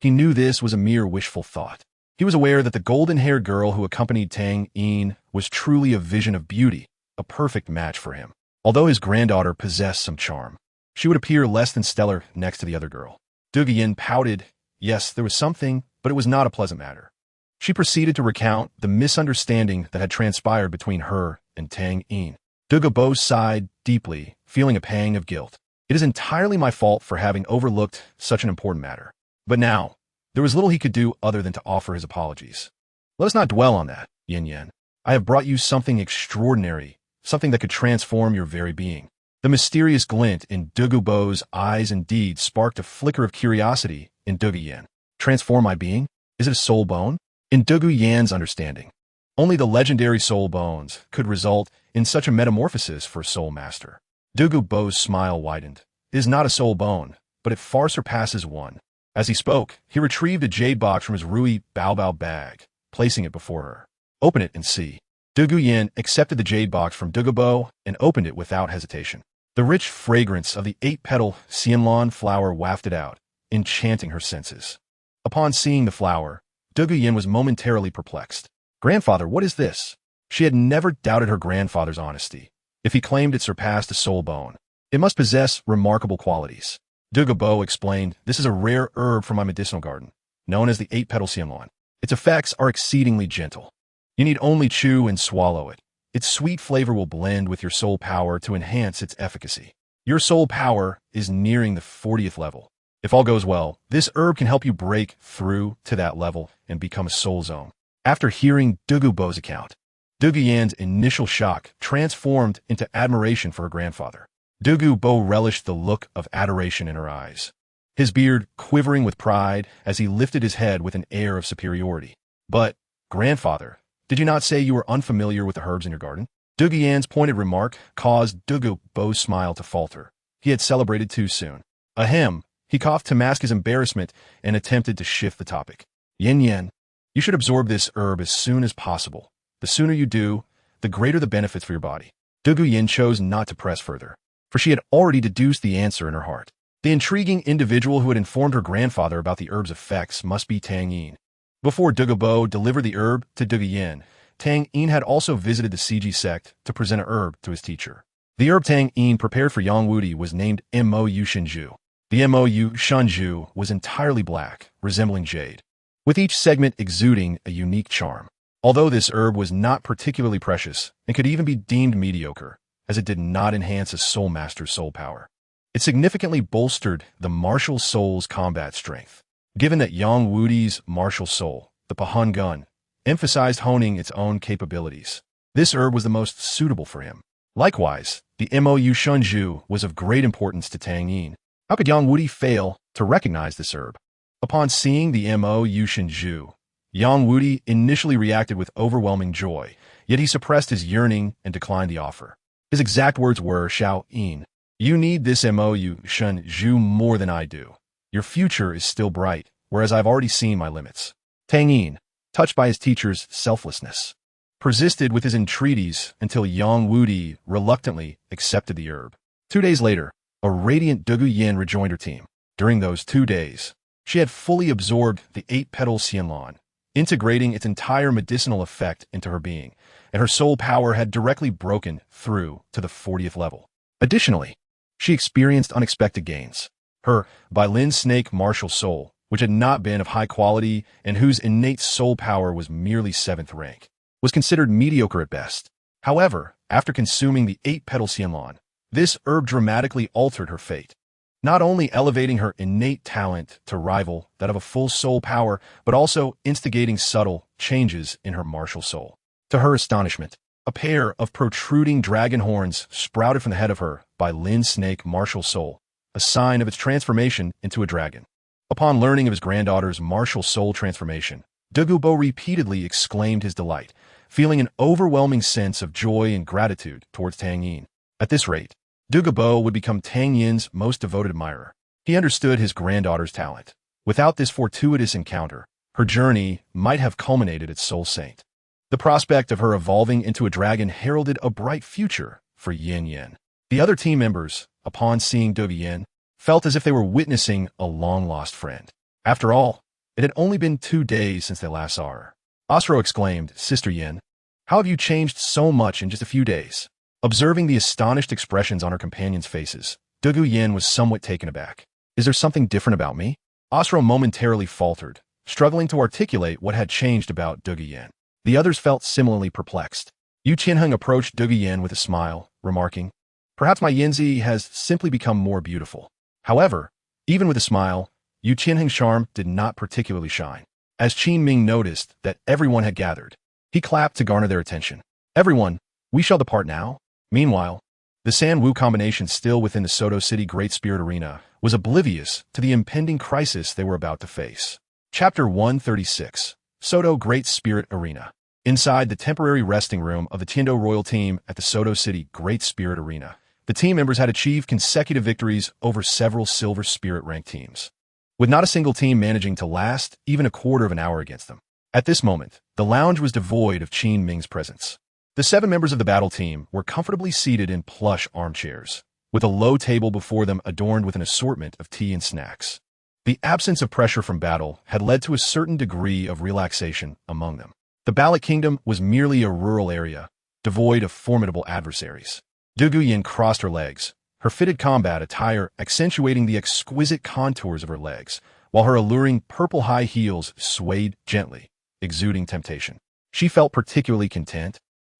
he knew this was a mere wishful thought. He was aware that the golden-haired girl who accompanied Tang Yin was truly a vision of beauty, a perfect match for him. Although his granddaughter possessed some charm, she would appear less than stellar next to the other girl. Douluo pouted. Yes, there was something, but it was not a pleasant matter. She proceeded to recount the misunderstanding that had transpired between her and Tang Yin. Douluo sighed deeply, feeling a pang of guilt. "It is entirely my fault for having overlooked such an important matter." But now, there was little he could do other than to offer his apologies. "Let us not dwell on that, Yin Yan. I have brought you something extraordinary, something that could transform your very being." The mysterious glint in Douluo's eyes indeed sparked a flicker of curiosity in Douluo. "Transform my being? Is it a soul bone?" In Douluo's understanding, only the legendary soul bones could result in such a metamorphosis for a soul master. Douluo's smile widened. "It is not a soul bone, but it far surpasses one." As he spoke, he retrieved a jade box from his Rui Baobao bag, placing it before her. "Open it and see." Douluo accepted the jade box from Douluo and opened it without hesitation. The rich fragrance of the 8-petal xianlon flower wafted out, enchanting her senses. Upon seeing the flower, Douluo was momentarily perplexed. "Grandfather, what is this?" She had never doubted her grandfather's honesty. If he claimed it surpassed a soul bone, it must possess remarkable qualities. Douluo explained, "This is a rare herb from my medicinal garden, known as the 8-petal xianlon. Its effects are exceedingly gentle. You need only chew and swallow it. Its sweet flavor will blend with your soul power to enhance its efficacy. Your soul power is nearing the 40th level. If all goes well, this herb can help you break through to that level and become a soul zone. After hearing Douluo's account, Yan's initial shock transformed into admiration for her grandfather. Douluo relished the look of adoration in her eyes, his beard quivering with pride as he lifted his head with an air of superiority. But, grandfather, did you not say you were unfamiliar with the herbs in your garden? Yan's pointed remark caused Douluo's smile to falter. He had celebrated too soon. Ahem. He coughed to mask his embarrassment and attempted to shift the topic. Yan, you should absorb this herb as soon as possible. The sooner you do, the greater the benefits for your body. Yan chose not to press further, for she had already deduced the answer in her heart. The intriguing individual who had informed her grandfather about the herb's effects must be Tang Yin. Before Douluo delivered the herb to Yan, Tang Yin had also visited the CG sect to present a herb to his teacher. The herb Tang Yin prepared for Yang Wudi was named Mou Shenju. The Mou Shenju was entirely black, resembling jade, with each segment exuding a unique charm. Although this herb was not particularly precious and could even be deemed mediocre, as it did not enhance a soul master's soul power, it significantly bolstered the martial soul's combat strength. Given that Yang Wudi's martial soul, the Pahun Gun, emphasized honing its own capabilities, this herb was the most suitable for him. Likewise, the Mou Shenju was of great importance to Tang Yin. How could Yang Wudi fail to recognize this herb? Upon seeing the Mou Shenju, Yang Wudi initially reacted with overwhelming joy, yet he suppressed his yearning and declined the offer. His exact words were, Xiao Yin, you need this Mou Shenju more than I do. Your future is still bright, whereas I've already seen my limits. Tang Yin, touched by his teacher's selflessness, persisted with his entreaties until Yang Wudi reluctantly accepted the herb. 2 days later, a radiant Yan rejoined her team. During those 2 days, she had fully absorbed the 8-petal Xianlan, integrating its entire medicinal effect into her being, and her soul power had directly broken through to the 40th level. Additionally, she experienced unexpected gains. Her Bailin Snake martial soul, which had not been of high quality and whose innate soul power was merely 7th rank, was considered mediocre at best. However, after consuming the 8-petal Xianlan, this herb dramatically altered her fate, not only elevating her innate talent to rival that of a full soul power, but also instigating subtle changes in her martial soul. To her astonishment, a pair of protruding dragon horns sprouted from the head of her Bailin Snake martial soul, a sign of its transformation into a dragon. Upon learning of his granddaughter's martial soul transformation, Douluo repeatedly exclaimed his delight, feeling an overwhelming sense of joy and gratitude towards Tang Yin. At this rate, Douluo would become Tang Yin's most devoted admirer. He understood his granddaughter's talent. Without this fortuitous encounter, her journey might have culminated at Soul Saint. The prospect of her evolving into a dragon heralded a bright future for Yin. The other team members, upon seeing Yin, felt as if they were witnessing a long-lost friend. After all, it had only been 2 days since they last saw her. Osro exclaimed, Sister Yin, how have you changed so much in just a few days? Observing the astonished expressions on her companions' faces, Yin was somewhat taken aback. Is there something different about me? Osro momentarily faltered, struggling to articulate what had changed about Yin. The others felt similarly perplexed. Yu Qianheng approached Yin with a smile, remarking, perhaps my Yinzi has simply become more beautiful. However, even with a smile, Yu Qianheng's charm did not particularly shine. As Qin Ming noticed that everyone had gathered, he clapped to garner their attention. Everyone, we shall depart now. Meanwhile, the San Wu combination still within the Soto City Great Spirit Arena was oblivious to the impending crisis they were about to face. Chapter 136, Soto Great Spirit Arena. Inside the temporary resting room of the Tiendo Royal team at the Soto City Great Spirit Arena, the team members had achieved consecutive victories over several Silver Spirit ranked teams, with not a single team managing to last even a quarter of an hour against them. At this moment, the lounge was devoid of Qin Ming's presence. The 7 members of the battle team were comfortably seated in plush armchairs, with a low table before them adorned with an assortment of tea and snacks. The absence of pressure from battle had led to a certain degree of relaxation among them. The Ballot Kingdom was merely a rural area, devoid of formidable adversaries. Yin crossed her legs, her fitted combat attire accentuating the exquisite contours of her legs, while her alluring purple high heels swayed gently, exuding temptation. She felt particularly content,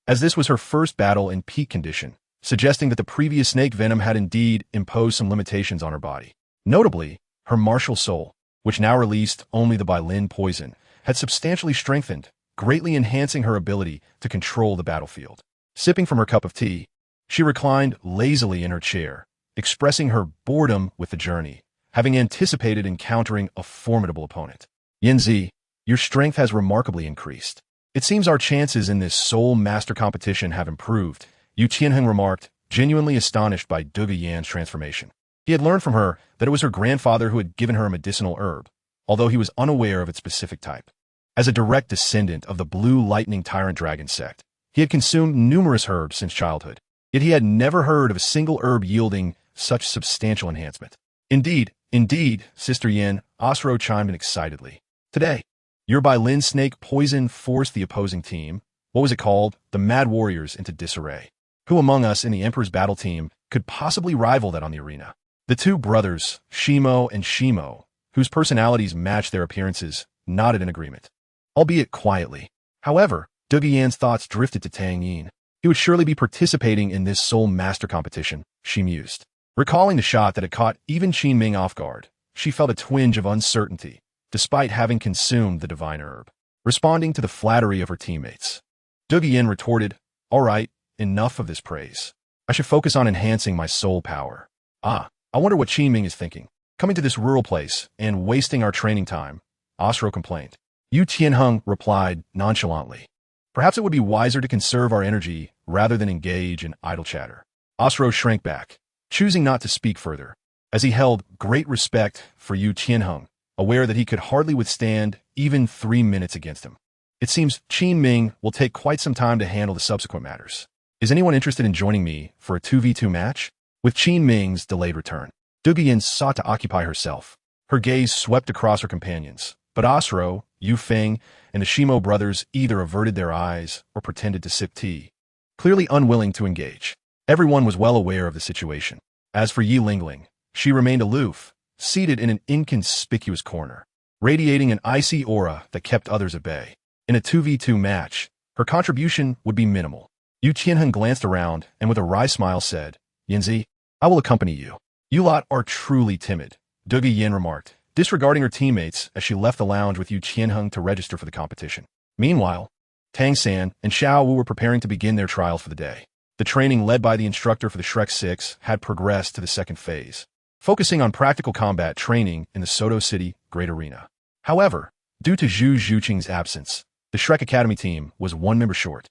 as this was her first battle in peak condition, suggesting that the previous snake venom had indeed imposed some limitations on her body. Notably, Her martial soul, which now released only the Bailin poison, had substantially strengthened, greatly enhancing her ability to control the battlefield. Sipping from her cup of tea, she reclined lazily in her chair, expressing her boredom with the journey, having anticipated encountering a formidable opponent. Yanzi, your strength has remarkably increased. It seems our chances in this Soul Master competition have improved, Yu Qianheng remarked, genuinely astonished by Duge Yan's transformation. He had learned from her that it was her grandfather who had given her a medicinal herb, although he was unaware of its specific type. As a direct descendant of the Blue Lightning Tyrant Dragon sect, he had consumed numerous herbs since childhood, yet he had never heard of a single herb yielding such substantial enhancement. Indeed, Sister Yin, Osro chimed in excitedly. Today, your Bailin snake poison forced the opposing team, what was it called, the Mad Warriors, into disarray. Who among us in the Emperor's battle team could possibly rival that on the arena? The two brothers, Shimo and Shimo, whose personalities matched their appearances, nodded in agreement, albeit quietly. However, Duge Yan's thoughts drifted to Tang Yin. He would surely be participating in this Soul Master competition, she mused. Recalling the shot that had caught even Qin Ming off guard, she felt a twinge of uncertainty, despite having consumed the divine herb. Responding to the flattery of her teammates, Duge Yin retorted, "All right, enough of this praise. I should focus on enhancing my soul power." I wonder what Qin Ming is thinking. Coming to this rural place and wasting our training time, Osro complained. Yu Qianheng replied nonchalantly. Perhaps it would be wiser to conserve our energy rather than engage in idle chatter. Osro shrank back, choosing not to speak further, as he held great respect for Yu Qianheng, aware that he could hardly withstand even 3 minutes against him. It seems Qin Ming will take quite some time to handle the subsequent matters. Is anyone interested in joining me for a 2v2 match? With Qin Ming's delayed return, Duge Yin sought to occupy herself. Her gaze swept across her companions, but Osro, Yu Feng, and the Shimo brothers either averted their eyes or pretended to sip tea, clearly unwilling to engage. Everyone was well aware of the situation. As for Yi Lingling, she remained aloof, seated in an inconspicuous corner, radiating an icy aura that kept others at bay. In a 2v2 match, her contribution would be minimal. Yu Qianheng glanced around and with a wry smile said, "Yanzi, I will accompany you." "You lot are truly timid," Duge Yin remarked, disregarding her teammates as she left the lounge with Yu Qianheng to register for the competition. Meanwhile, Tang San and Xiao Wu were preparing to begin their trials for the day. The training led by the instructor for the Shrek 6 had progressed to the second phase, focusing on practical combat training in the Soto City Great Arena. However, due to Zhu Zhuqing's absence, the Shrek Academy team was 1 member short,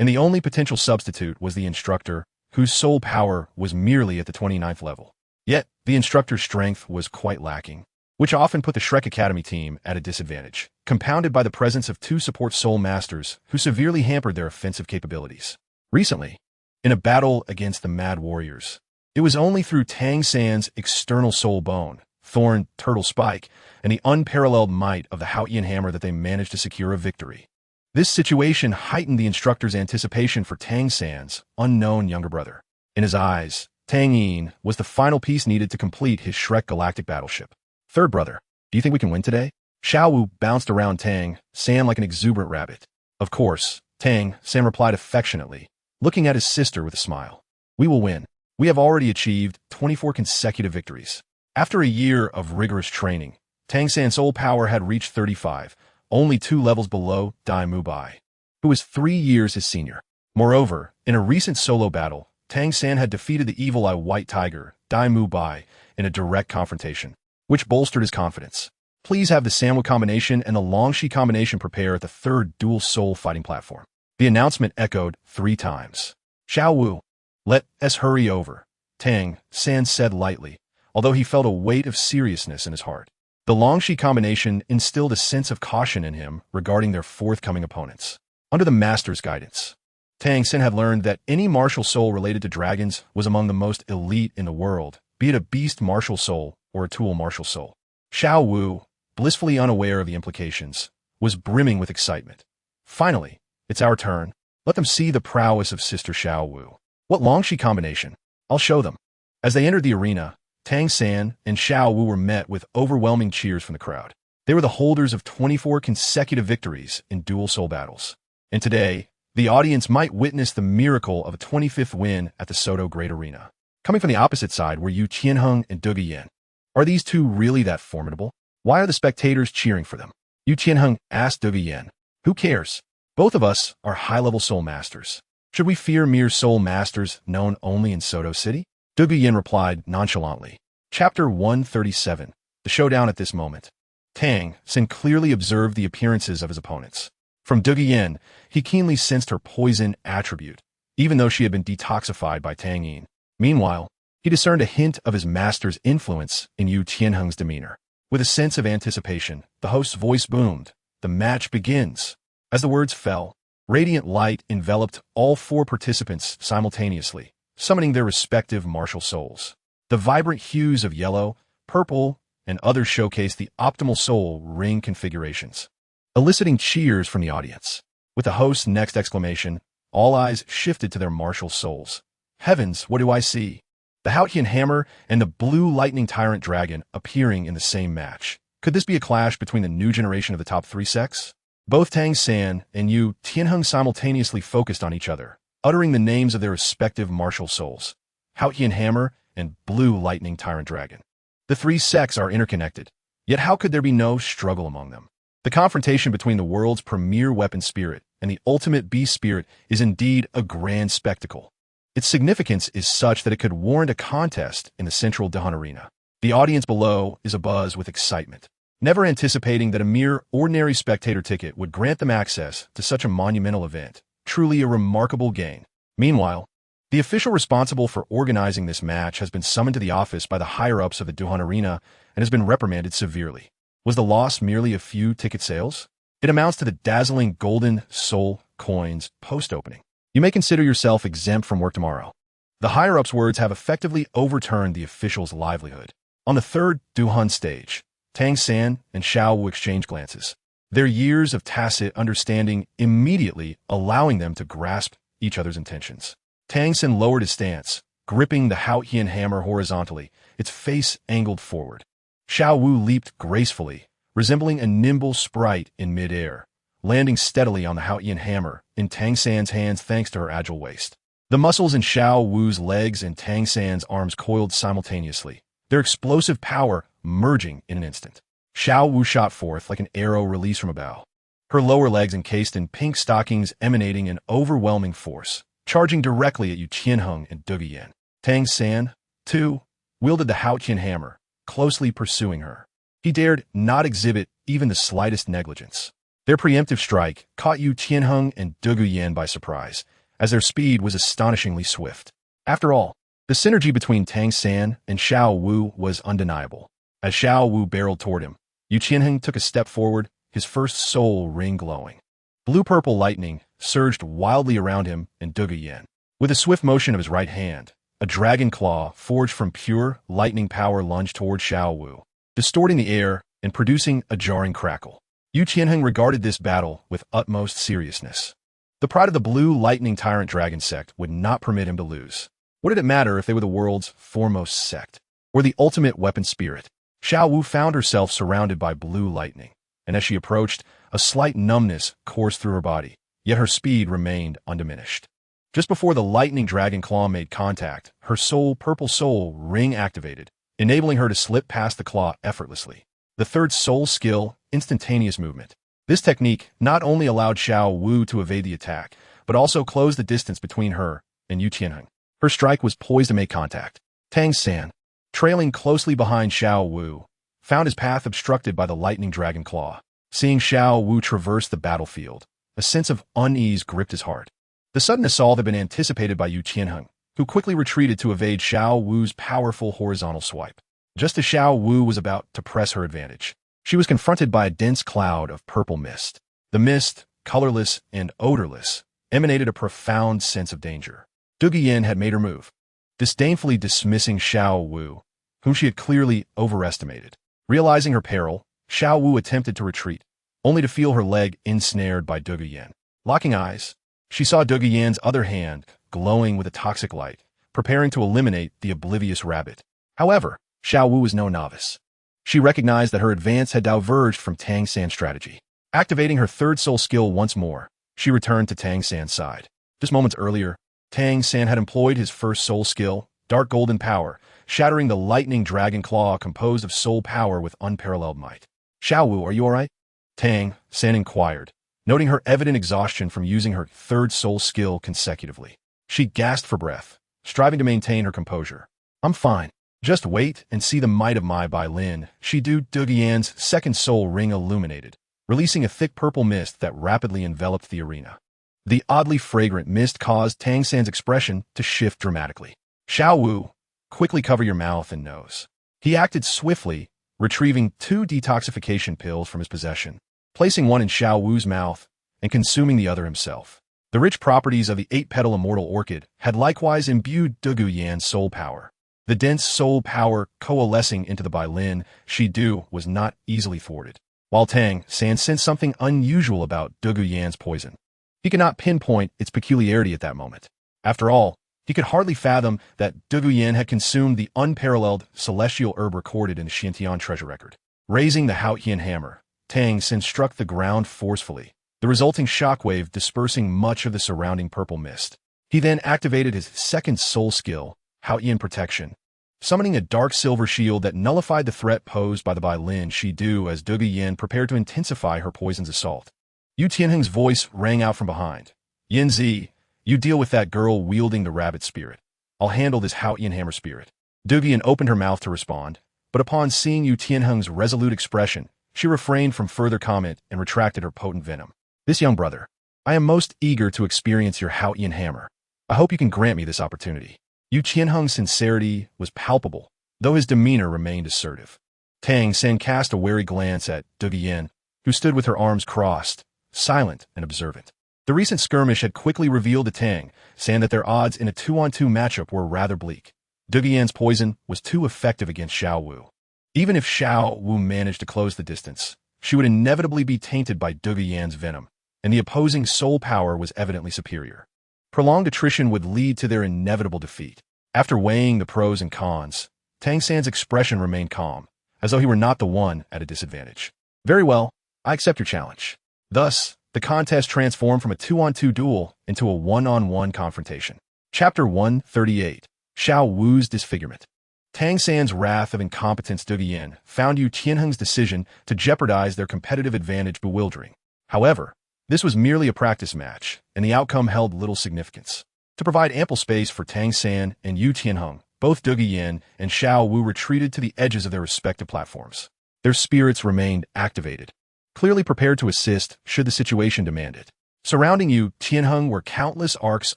and the only potential substitute was the instructor, whose soul power was merely at the 29th level. Yet, the instructor's strength was quite lacking, which often put the Shrek Academy team at a disadvantage, compounded by the presence of 2 support soul masters who severely hampered their offensive capabilities. Recently, in a battle against the Mad Warriors, it was only through Tang San's external soul bone, Thorn Turtle Spike, and the unparalleled might of the Haotian Hammer that they managed to secure a victory. This situation heightened the instructor's anticipation for Tang San's unknown younger brother. In his eyes, Tang Yin was the final piece needed to complete his Shrek Galactic battleship. "Third brother, do you think we can win today?" Xiao Wu bounced around Tang San like an exuberant rabbit. "Of course," Tang San replied affectionately, looking at his sister with a smile. "We will win. We have already achieved 24 consecutive victories." After a year of rigorous training, Tang San's soul power had reached 35, only 2 levels below Dai Mu Bai, who was 3 years his senior. Moreover, in a recent solo battle, Tang San had defeated the Evil Eye White Tiger, Dai Mu Bai, in a direct confrontation, which bolstered his confidence. Please have the Sanwu combination and the Longshi combination prepare at the 3rd dual soul fighting platform. The announcement echoed 3 times. "Xiao Wu, let us hurry over," Tang San said lightly, although he felt a weight of seriousness in his heart. The Longshi combination instilled a sense of caution in him regarding their forthcoming opponents. Under the master's guidance, Tang San had learned that any martial soul related to dragons was among the most elite in the world, be it a beast martial soul or a tool martial soul. Xiao Wu, blissfully unaware of the implications, was brimming with excitement. "Finally, it's our turn. Let them see the prowess of Sister Xiao Wu. What Longshi combination? I'll show them." As they entered the arena, Tang San and Xiao Wu were met with overwhelming cheers from the crowd. They were the holders of 24 consecutive victories in dual soul battles. And today, the audience might witness the miracle of a 25th win at the Soto Great Arena. Coming from the opposite side were Yu Qianheng and Duge Yin. Are these two really that formidable? Why are the spectators cheering for them? Yu Qianheng asked Douluo. Who cares? Both of us are high-level soul masters. Should we fear mere soul masters known only in Soto City? Douluo replied nonchalantly. Chapter 137. The showdown at this moment. Tang Xin clearly observed the appearances of his opponents. From Douluo, he keenly sensed her poison attribute, even though she had been detoxified by Tang Yin. Meanwhile, he discerned a hint of his master's influence in Yu Qianheng's demeanor. With a sense of anticipation, the host's voice boomed. The match begins. As the words fell, radiant light enveloped all four participants simultaneously, summoning their respective martial souls. The vibrant hues of yellow, purple, and others showcased the optimal soul ring configurations, eliciting cheers from the audience. With the host's next exclamation, all eyes shifted to their martial souls. Heavens, what do I see? The Haotian Hammer and the Blue Lightning Tyrant Dragon appearing in the same match. Could this be a clash between the new generation of the top three sects? Both Tang San and Yu Qianheng simultaneously focused on each other, uttering the names of their respective martial souls, Haotian Hammer and Blue Lightning Tyrant Dragon. The three sects are interconnected, yet how could there be no struggle among them? The confrontation between the world's premier weapon spirit and the ultimate beast spirit is indeed a grand spectacle. Its significance is such that it could warrant a contest in the central Dahan arena. The audience below is abuzz with excitement, never anticipating that a mere ordinary spectator ticket would grant them access to such a monumental event. Truly a remarkable gain. Meanwhile, the official responsible for organizing this match has been summoned to the office by the higher-ups of the Dahan arena and has been reprimanded severely. Was the loss merely a few ticket sales? It amounts to the dazzling golden soul coins post-opening. You may consider yourself exempt from work tomorrow. The higher-ups' words have effectively overturned the official's livelihood. On the third Dahan stage, Tang San and Xiao Wu exchange glances, their years of tacit understanding immediately allowing them to grasp each other's intentions. Tang San lowered his stance, gripping the Haotian Hammer horizontally, its face angled forward. Xiao Wu leaped gracefully, resembling a nimble sprite in midair, landing steadily on the Haotian Hammer in Tang San's hands thanks to her agile waist. The muscles in Xiao Wu's legs and Tang San's arms coiled simultaneously, their explosive power merging in an instant. Xiao Wu shot forth like an arrow released from a bow, her lower legs encased in pink stockings emanating an overwhelming force, charging directly at Yu Qianheng and Douluo. Tang San, too, wielded the Haotian Hammer, closely pursuing her. He dared not exhibit even the slightest negligence. Their preemptive strike caught Yu Qianheng and Douluo by surprise, as their speed was astonishingly swift. After all, the synergy between Tang San and Xiao Wu was undeniable. As Xiao Wu barreled toward him, Yu Qianheng took a step forward, his first soul ring glowing. Blue-purple lightning surged wildly around him and Douluo. With a swift motion of his right hand, a dragon claw forged from pure lightning power lunged toward Xiao Wu, distorting the air and producing a jarring crackle. Yu Qianheng regarded this battle with utmost seriousness. The pride of the Blue Lightning Tyrant Dragon sect would not permit him to lose. What did it matter if they were the world's foremost sect, or the ultimate weapon spirit? Xiao Wu found herself surrounded by blue lightning, and as she approached, a slight numbness coursed through her body, yet her speed remained undiminished. Just before the lightning dragon claw made contact, her purple soul ring activated, enabling her to slip past the claw effortlessly. The third soul skill, instantaneous movement. This technique not only allowed Xiao Wu to evade the attack, but also closed the distance between her and Yu Qianheng. Her strike was poised to make contact. Tang San, trailing closely behind Xiao Wu, found his path obstructed by the lightning dragon claw. Seeing Xiao Wu traverse the battlefield, a sense of unease gripped his heart. The sudden assault had been anticipated by Yu Qianheng, who quickly retreated to evade Xiao Wu's powerful horizontal swipe. Just as Xiao Wu was about to press her advantage, she was confronted by a dense cloud of purple mist. The mist, colorless and odorless, emanated a profound sense of danger. Douluo had made her move, disdainfully dismissing Xiao Wu, whom she had clearly overestimated. Realizing her peril, Xiao Wu attempted to retreat, only to feel her leg ensnared by Douluo. Locking eyes, she saw Douluo's other hand glowing with a toxic light, preparing to eliminate the oblivious rabbit. However, Xiao Wu was no novice. She recognized that her advance had diverged from Tang San's strategy. Activating her third soul skill once more, she returned to Tang San's side. Just moments earlier, Tang San had employed his first soul skill, dark golden power, shattering the lightning dragon claw composed of soul power with unparalleled might. Xiao Wu, are you alright? Tang San inquired, noting her evident exhaustion from using her third soul skill consecutively. She gasped for breath, striving to maintain her composure. I'm fine. Just wait and see the might of my Bai Lin. Shidu Duguyan's second soul ring illuminated, releasing a thick purple mist that rapidly enveloped the arena. The oddly fragrant mist caused Tang San's expression to shift dramatically. Xiao Wu, quickly cover your mouth and nose. He acted swiftly, retrieving 2 detoxification pills from his possession, placing one in Xiao Wu's mouth and consuming the other himself. The rich properties of the 8-petal immortal orchid had likewise imbued Dugu Yan's soul power. The dense soul power coalescing into the Bai Lin Shidu was not easily thwarted, while Tang San sensed something unusual about Dugu Yan's poison. He could not pinpoint its peculiarity at that moment. After all, he could hardly fathom that Dugu Yan had consumed the unparalleled celestial herb recorded in the Xintian treasure record. Raising the Haotian hammer, Tang San struck the ground forcefully, the resulting shockwave dispersing much of the surrounding purple mist. He then activated his second soul skill, Haotian Protection, summoning a dark silver shield that nullified the threat posed by the Bai Lin Shidu as Dugu Yan prepared to intensify her poison's assault. Yu Tianheng's voice rang out from behind. Yin Zi, you deal with that girl wielding the rabbit spirit. I'll handle this Haotian hammer spirit. Dugu Yan opened her mouth to respond, but upon seeing Yu Tianheng's resolute expression, she refrained from further comment and retracted her potent venom. This young brother, I am most eager to experience your Haotian hammer. I hope you can grant me this opportunity. Yu Tianheng's sincerity was palpable, though his demeanor remained assertive. Tang San cast a wary glance at Dugu Yan, who stood with her arms crossed, silent and observant. The recent skirmish had quickly revealed to Tang San that their odds in a 2-on-2 matchup were rather bleak. Dugu Yan's poison was too effective against Xiao Wu. Even if Xiao Wu managed to close the distance, she would inevitably be tainted by Dugu Yan's venom, and the opposing soul power was evidently superior. Prolonged attrition would lead to their inevitable defeat. After weighing the pros and cons, Tang San's expression remained calm, as though he were not the one at a disadvantage. Very well, I accept your challenge. Thus, the contest transformed from a 2-on-2 duel into a 1-on-1 confrontation. Chapter 138, Xiao Wu's Disfigurement. Tang San's wrath of incompetence Dugu Yan found Yu Tianheng's decision to jeopardize their competitive advantage bewildering. However, this was merely a practice match, and the outcome held little significance. To provide ample space for Tang San and Yu Tianheng, both Dugu Yan and Xiao Wu retreated to the edges of their respective platforms. Their spirits remained activated, clearly prepared to assist should the situation demand it. Surrounding Yu Tianheng were countless arcs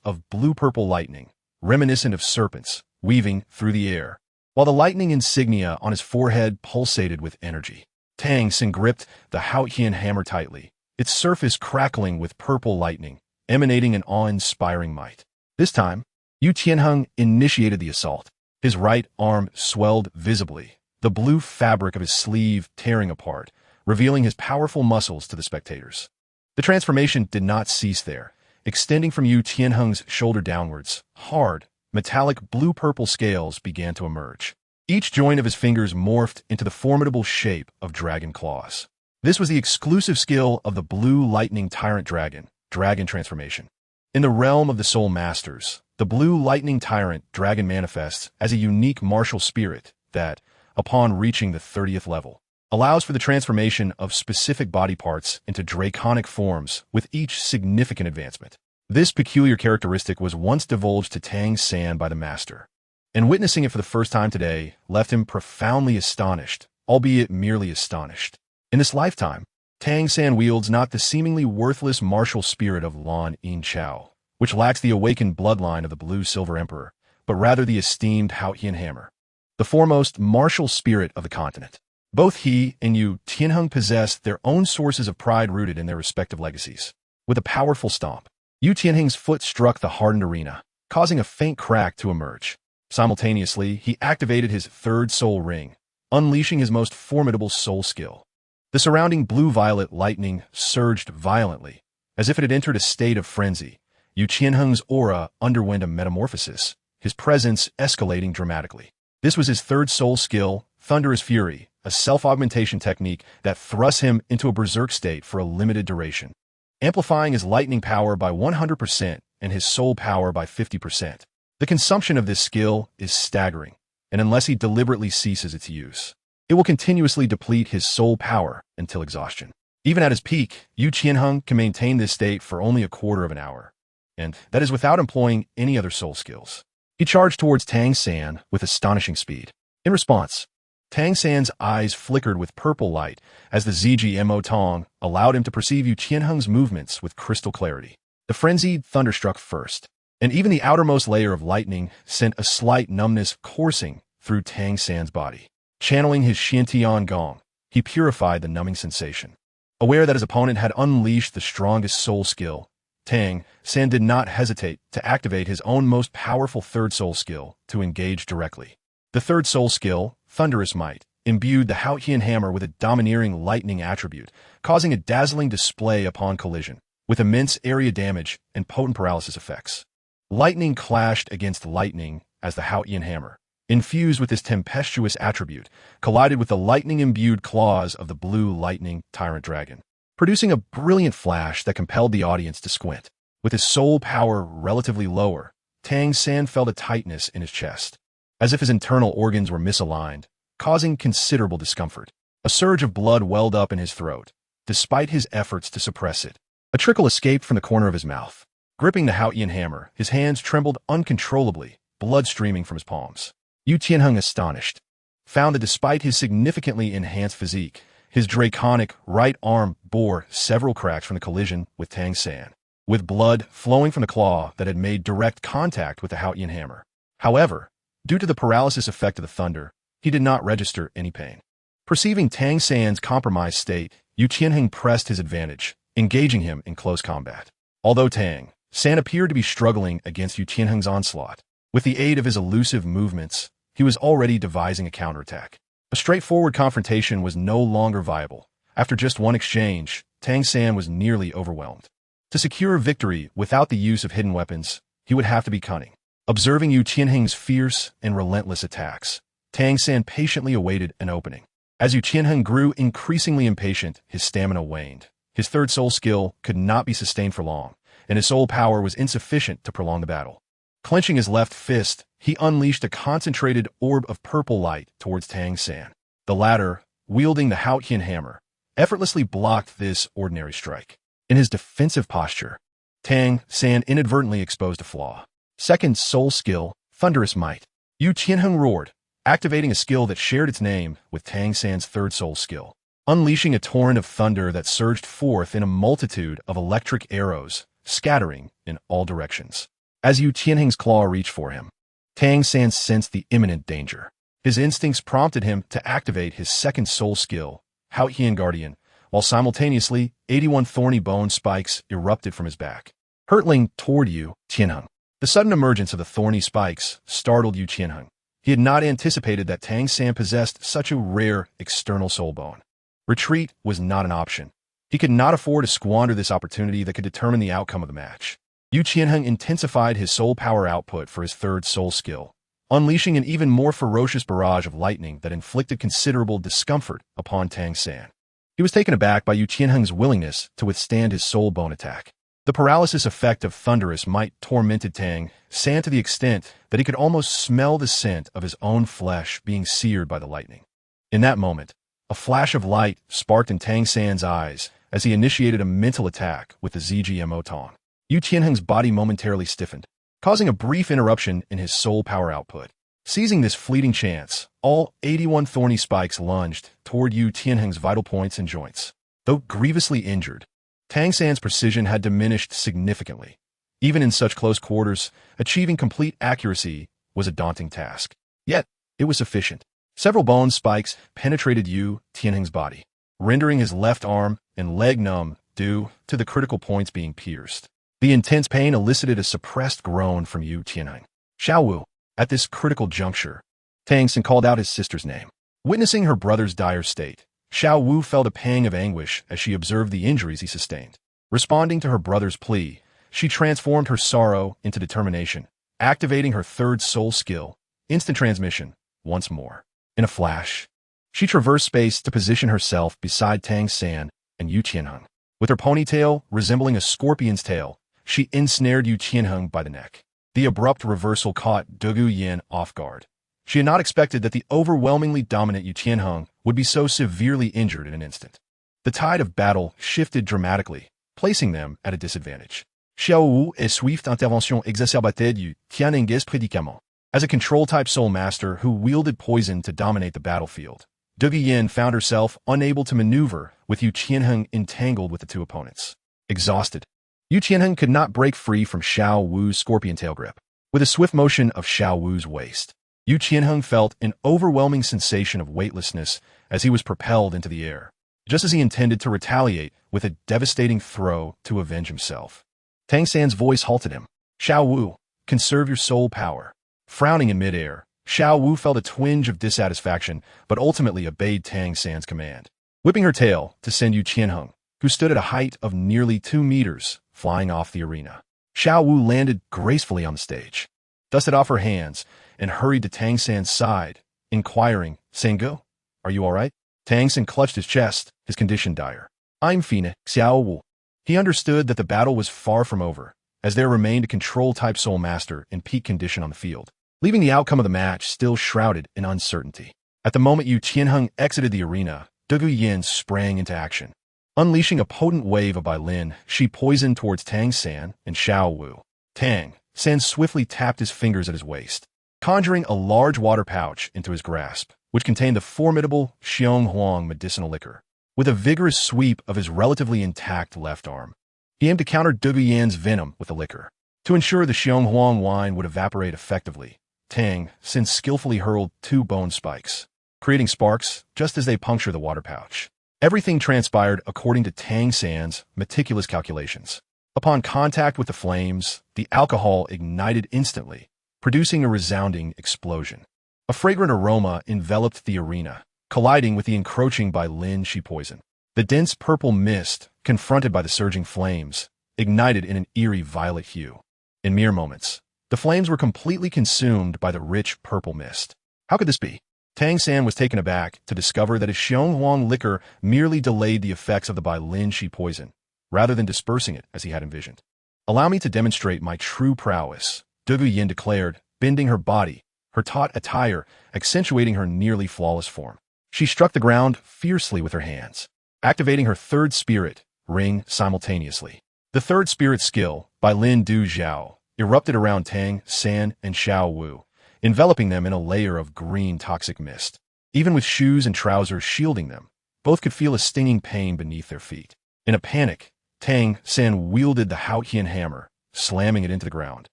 of blue-purple lightning, reminiscent of serpents, weaving through the air, while the lightning insignia on his forehead pulsated with energy. Tang San gripped the Haotian hammer tightly, its surface crackling with purple lightning, emanating an awe-inspiring might. This time, Yu Tianheng initiated the assault. His right arm swelled visibly, the blue fabric of his sleeve tearing apart, revealing his powerful muscles to the spectators. The transformation did not cease there. Extending from Yu Tianheng's shoulder downwards, hard, metallic blue-purple scales began to emerge. Each joint of his fingers morphed into the formidable shape of dragon claws. This was the exclusive skill of the blue lightning tyrant dragon, Dragon Transformation. In the realm of the Soul Masters, the blue lightning tyrant dragon manifests as a unique martial spirit that, upon reaching the 30th level, allows for the transformation of specific body parts into draconic forms with each significant advancement. This peculiar characteristic was once divulged to Tang San by the master, and witnessing it for the first time today left him profoundly astonished, albeit merely astonished. In this lifetime, Tang San wields not the seemingly worthless martial spirit of Lan Yin Chao, which lacks the awakened bloodline of the Blue Silver Emperor, but rather the esteemed Haotian hammer, the foremost martial spirit of the continent. Both he and Yu Tianheng possessed their own sources of pride rooted in their respective legacies. With a powerful stomp, Yu Tianheng's foot struck the hardened arena, causing a faint crack to emerge. Simultaneously, he activated his third soul ring, unleashing his most formidable soul skill. The surrounding blue-violet lightning surged violently, as if it had entered a state of frenzy. Yu Tianheng's aura underwent a metamorphosis, his presence escalating dramatically. This was his third soul skill, Thunderous Fury, a self-augmentation technique that thrusts him into a berserk state for a limited duration, amplifying his lightning power by 100% and his soul power by 50%. The consumption of this skill is staggering, and unless he deliberately ceases its use, it will continuously deplete his soul power until exhaustion. Even at his peak, Yu Qianheng can maintain this state for only a quarter of an hour, and that is without employing any other soul skills. He charged towards Tang San with astonishing speed. In response, Tang San's eyes flickered with purple light as the ZGMO Tong allowed him to perceive Yu Qianheng's movements with crystal clarity. The frenzied thunder struck first, and even the outermost layer of lightning sent a slight numbness coursing through Tang San's body. Channeling his Xiantian Gong, he purified the numbing sensation. Aware that his opponent had unleashed the strongest soul skill, Tang San did not hesitate to activate his own most powerful third soul skill to engage directly. The third soul skill, Thunderous Might, imbued the Haotian hammer with a domineering lightning attribute, causing a dazzling display upon collision, with immense area damage and potent paralysis effects. Lightning clashed against lightning as the Haotian hammer, infused with this tempestuous attribute, collided with the lightning-imbued claws of the blue lightning tyrant dragon, producing a brilliant flash that compelled the audience to squint. With his soul power relatively lower, Tang San felt a tightness in his chest, as if his internal organs were misaligned, causing considerable discomfort. A surge of blood welled up in his throat, despite his efforts to suppress it. A trickle escaped from the corner of his mouth. Gripping the Haotian hammer, his hands trembled uncontrollably, blood streaming from his palms. Yu Qianheng, astonished, found that despite his significantly enhanced physique, his draconic right arm bore several cracks from the collision with Tang San, with blood flowing from the claw that had made direct contact with the Haotian hammer. However, due to the paralysis effect of the thunder, he did not register any pain. Perceiving Tang San's compromised state, Yu Qianheng pressed his advantage, engaging him in close combat. Although Tang San appeared to be struggling against Yu Qianheng's onslaught, with the aid of his elusive movements, he was already devising a counterattack. A straightforward confrontation was no longer viable. After just one exchange, Tang San was nearly overwhelmed. To secure victory without the use of hidden weapons, he would have to be cunning. Observing Yu Qianheng's fierce and relentless attacks, Tang San patiently awaited an opening. As Yu Qianheng grew increasingly impatient, his stamina waned. His third soul skill could not be sustained for long, and his soul power was insufficient to prolong the battle. Clenching his left fist, he unleashed a concentrated orb of purple light towards Tang San. The latter, wielding the Haotian hammer, effortlessly blocked this ordinary strike. In his defensive posture, Tang San inadvertently exposed a flaw. Second soul skill, Thunderous Might. Yu Qianheng roared, activating a skill that shared its name with Tang San's third soul skill, unleashing a torrent of thunder that surged forth in a multitude of electric arrows, scattering in all directions. As Yu Qianheng's claw reached for him, Tang San sensed the imminent danger. His instincts prompted him to activate his second soul skill, Haotian Guardian, while simultaneously 81 thorny bone spikes erupted from his back, hurtling toward Yu Qianheng. The sudden emergence of the thorny spikes startled Yu Qianheng. He had not anticipated that Tang San possessed such a rare external soul bone. Retreat was not an option. He could not afford to squander this opportunity that could determine the outcome of the match. Yu Qianheng intensified his soul power output for his third soul skill, unleashing an even more ferocious barrage of lightning that inflicted considerable discomfort upon Tang San. He was taken aback by Yu Qianheng's willingness to withstand his soul bone attack. The paralysis effect of Thunderous Might tormented Tang San to the extent that he could almost smell the scent of his own flesh being seared by the lightning. In that moment, a flash of light sparked in Tang San's eyes as he initiated a mental attack with the ZGMO Tong. Yu Qianheng's body momentarily stiffened, causing a brief interruption in his soul power output. Seizing this fleeting chance, all 81 thorny spikes lunged toward Yu Qianheng's vital points and joints. Though grievously injured, Tang San's precision had diminished significantly. Even in such close quarters, achieving complete accuracy was a daunting task. Yet, it was sufficient. Several bone spikes penetrated Yu Qianheng's body, rendering his left arm and leg numb due to the critical points being pierced. The intense pain elicited a suppressed groan from Yu Qianheng. Xiaowu. At this critical juncture, Tang San called out his sister's name. Witnessing her brother's dire state, Xiaowu felt a pang of anguish as she observed the injuries he sustained. Responding to her brother's plea, she transformed her sorrow into determination, activating her third soul skill, Instant Transmission, once more. In a flash, she traversed space to position herself beside Tang San and Yu Qianheng. With her ponytail resembling a scorpion's tail, she ensnared Yu Qianheng by the neck. The abrupt reversal caught Douluo Yin off guard. She had not expected that the overwhelmingly dominant Yu Qianheng would be so severely injured in an instant. The tide of battle shifted dramatically, placing them at a disadvantage. Xiao Wu et swift intervention exacerbée du Tianenges prédicament. As a control-type soul master who wielded poison to dominate the battlefield, Douluo Yin found herself unable to maneuver with Yu Qianheng entangled with the two opponents. Exhausted, Yu Qianheng could not break free from Xiao Wu's scorpion tail grip. With a swift motion of Xiao Wu's waist, Yu Qianheng felt an overwhelming sensation of weightlessness as he was propelled into the air, just as he intended to retaliate with a devastating throw to avenge himself. Tang San's voice halted him. Xiao Wu, conserve your soul power. Frowning in midair, Xiao Wu felt a twinge of dissatisfaction, but ultimately obeyed Tang San's command, whipping her tail to send Yu Qianheng, who stood at a height of nearly 2 meters, flying off the arena. Xiao Wu landed gracefully on the stage, dusted off her hands, and hurried to Tang San's side, inquiring, Sango, are you all right? Tang San clutched his chest, his condition dire. I'm fine, Xiao Wu. He understood that the battle was far from over, as there remained a control-type soul master in peak condition on the field, leaving the outcome of the match still shrouded in uncertainty. At the moment Yu Qianheng exited the arena, Douluo Yin sprang into action. Unleashing a potent wave of Bailin, she poisoned towards Tang San and Xiao Wu. Tang San swiftly tapped his fingers at his waist, conjuring a large water pouch into his grasp, which contained the formidable Xiong Huang medicinal liquor. With a vigorous sweep of his relatively intact left arm, he aimed to counter Douluo Yin's venom with the liquor. To ensure the Xiong Huang wine would evaporate effectively, Tang San skillfully hurled 2 bone spikes, creating sparks just as they punctured the water pouch. Everything transpired according to Tang San's meticulous calculations. Upon contact with the flames, the alcohol ignited instantly, producing a resounding explosion. A fragrant aroma enveloped the arena, colliding with the encroaching Bailin she poisoned. The dense purple mist, confronted by the surging flames, ignited in an eerie violet hue. In mere moments, the flames were completely consumed by the rich purple mist. How could this be? Tang San was taken aback to discover that his Xiong Huang liquor merely delayed the effects of the Bailin she poisoned, rather than dispersing it as he had envisioned. Allow me to demonstrate my true prowess, Douluo Yin declared, bending her body, her taut attire accentuating her nearly flawless form. She struck the ground fiercely with her hands, activating her third spirit, ring, simultaneously. The third spirit skill, Bailin Du Zhao, erupted around Tang San and Xiao Wu, enveloping them in a layer of green toxic mist. Even with shoes and trousers shielding them, both could feel a stinging pain beneath their feet. In a panic, Tang San wielded the Haotian hammer, slamming it into the ground,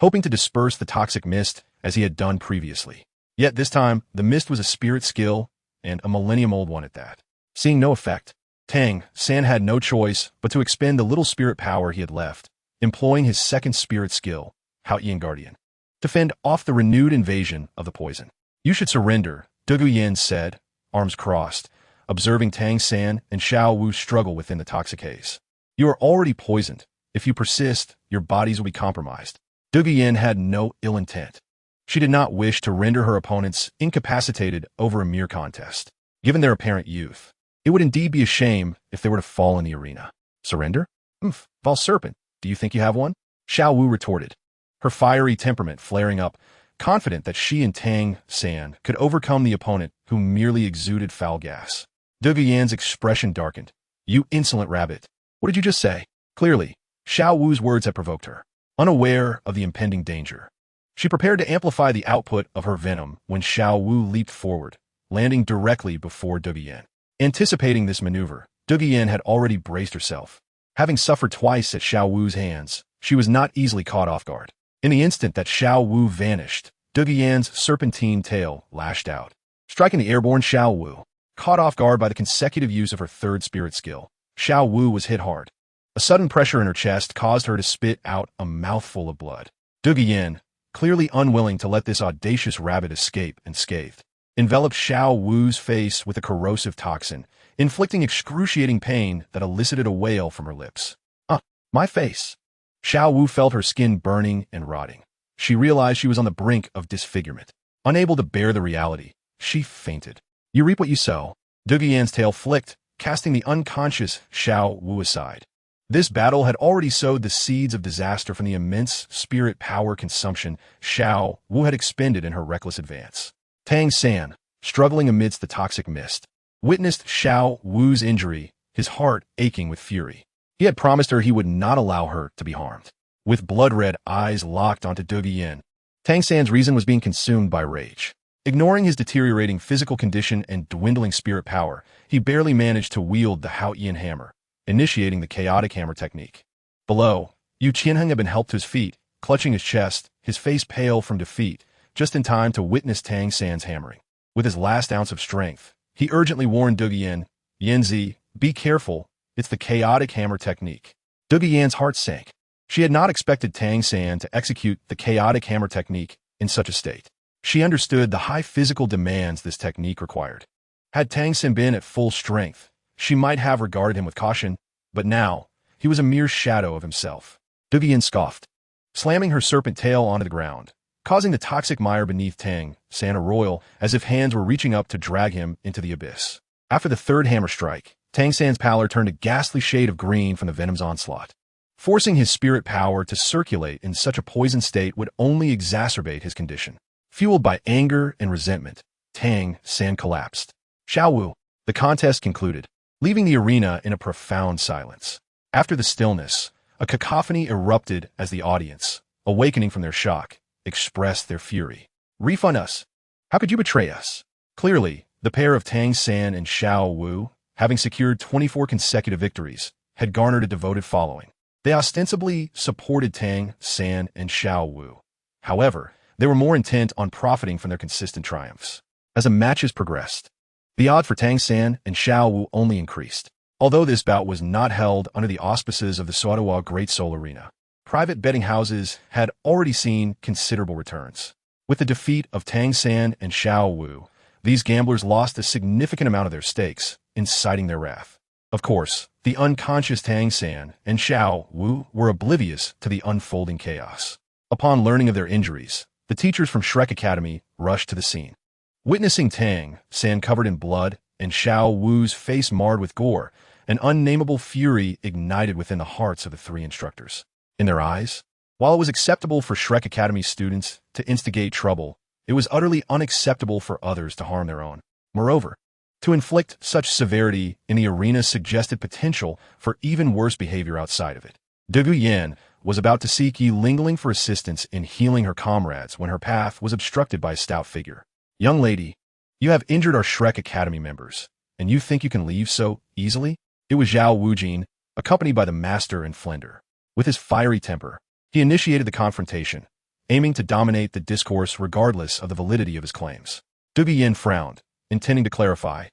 hoping to disperse the toxic mist as he had done previously. Yet this time, the mist was a spirit skill, and a millennium-old one at that. Seeing no effect, Tang San had no choice but to expend the little spirit power he had left, employing his second spirit skill, Haotian Guardian, to fend off the renewed invasion of the poison. You should surrender, Douluo Yin said, arms crossed, observing Tang San and Xiao Wu struggle within the toxic haze. You are already poisoned. If you persist, your bodies will be compromised. Douluo Yin had no ill intent. She did not wish to render her opponents incapacitated over a mere contest. Given their apparent youth, it would indeed be a shame if they were to fall in the arena. Surrender? Val Serpent, do you think you have one? Xiao Wu retorted, her fiery temperament flaring up, confident that she and Tang San could overcome the opponent who merely exuded foul gas. Douluo Yin's expression darkened. You insolent rabbit. What did you just say? Clearly, Xiao Wu's words had provoked her. Unaware of the impending danger, she prepared to amplify the output of her venom when Xiao Wu leaped forward, landing directly before Douluo Yin. Anticipating this maneuver, Douluo Yin had already braced herself. Having suffered twice at Xiao Wu's hands, she was not easily caught off guard. In the instant that Xiao Wu vanished, Douluo Yin's serpentine tail lashed out, striking the airborne Xiao Wu. Caught off guard by the consecutive use of her third spirit skill, Xiao Wu was hit hard. A sudden pressure in her chest caused her to spit out a mouthful of blood. Douluo Yin, clearly unwilling to let this audacious rabbit escape unscathed, enveloped Xiao Wu's face with a corrosive toxin, inflicting excruciating pain that elicited a wail from her lips. My face. Xiao Wu felt her skin burning and rotting. She realized she was on the brink of disfigurement. Unable to bear the reality, she fainted. You reap what you sow. Douluo Yin's tail flicked, casting the unconscious Xiao Wu aside. This battle had already sowed the seeds of disaster from the immense spirit power consumption Xiao Wu had expended in her reckless advance. Tang San, struggling amidst the toxic mist, witnessed Xiao Wu's injury, his heart aching with fury. He had promised her he would not allow her to be harmed. With blood-red eyes locked onto Douluo, Tang San's reason was being consumed by rage. Ignoring his deteriorating physical condition and dwindling spirit power, he barely managed to wield the Haoyan hammer, initiating the chaotic hammer technique. Below, Yu Qianheng had been helped to his feet, clutching his chest, his face pale from defeat, just in time to witness Tang San's hammering. With his last ounce of strength, he urgently warned Douluo, Yanzi, be careful, it's the chaotic hammer technique. Douluo's heart sank. She had not expected Tang San to execute the chaotic hammer technique in such a state. She understood the high physical demands this technique required. Had Tang San been at full strength, she might have regarded him with caution, but now, he was a mere shadow of himself. Douluo scoffed, slamming her serpent tail onto the ground, causing the toxic mire beneath Tang San to roil as if hands were reaching up to drag him into the abyss. After the third hammer strike, Tang San's pallor turned a ghastly shade of green from the venom's onslaught. Forcing his spirit power to circulate in such a poisoned state would only exacerbate his condition. Fueled by anger and resentment, Tang San collapsed. Xiao Wu, the contest concluded, leaving the arena in a profound silence. After the stillness, a cacophony erupted as the audience, awakening from their shock, expressed their fury. Refund us. How could you betray us? Clearly, the pair of Tang San and Xiao Wu, having secured 24 consecutive victories, had garnered a devoted following. They ostensibly supported Tang San and Xiao Wu. However, they were more intent on profiting from their consistent triumphs. As the matches progressed, the odds for Tang San and Xiao Wu only increased. Although this bout was not held under the auspices of the Suodawa Great Soul Arena, private betting houses had already seen considerable returns. With the defeat of Tang San and Xiao Wu, these gamblers lost a significant amount of their stakes, inciting their wrath. Of course, the unconscious Tang San and Xiao Wu were oblivious to the unfolding chaos. Upon learning of their injuries, the teachers from Shrek Academy rushed to the scene. Witnessing Tang San covered in blood and Xiao Wu's face marred with gore, an unnameable fury ignited within the hearts of the three instructors. In their eyes, while it was acceptable for Shrek Academy students to instigate trouble, it was utterly unacceptable for others to harm their own. Moreover, to inflict such severity in the arena suggested potential for even worse behavior outside of it. Douluo was about to seek Yi Lingling for assistance in healing her comrades when her path was obstructed by a stout figure. Young lady, you have injured our Shrek Academy members, and you think you can leave so easily? It was Zhao Wujin, accompanied by the master and Flender. With his fiery temper, he initiated the confrontation, aiming to dominate the discourse regardless of the validity of his claims. Douluo frowned, intending to clarify,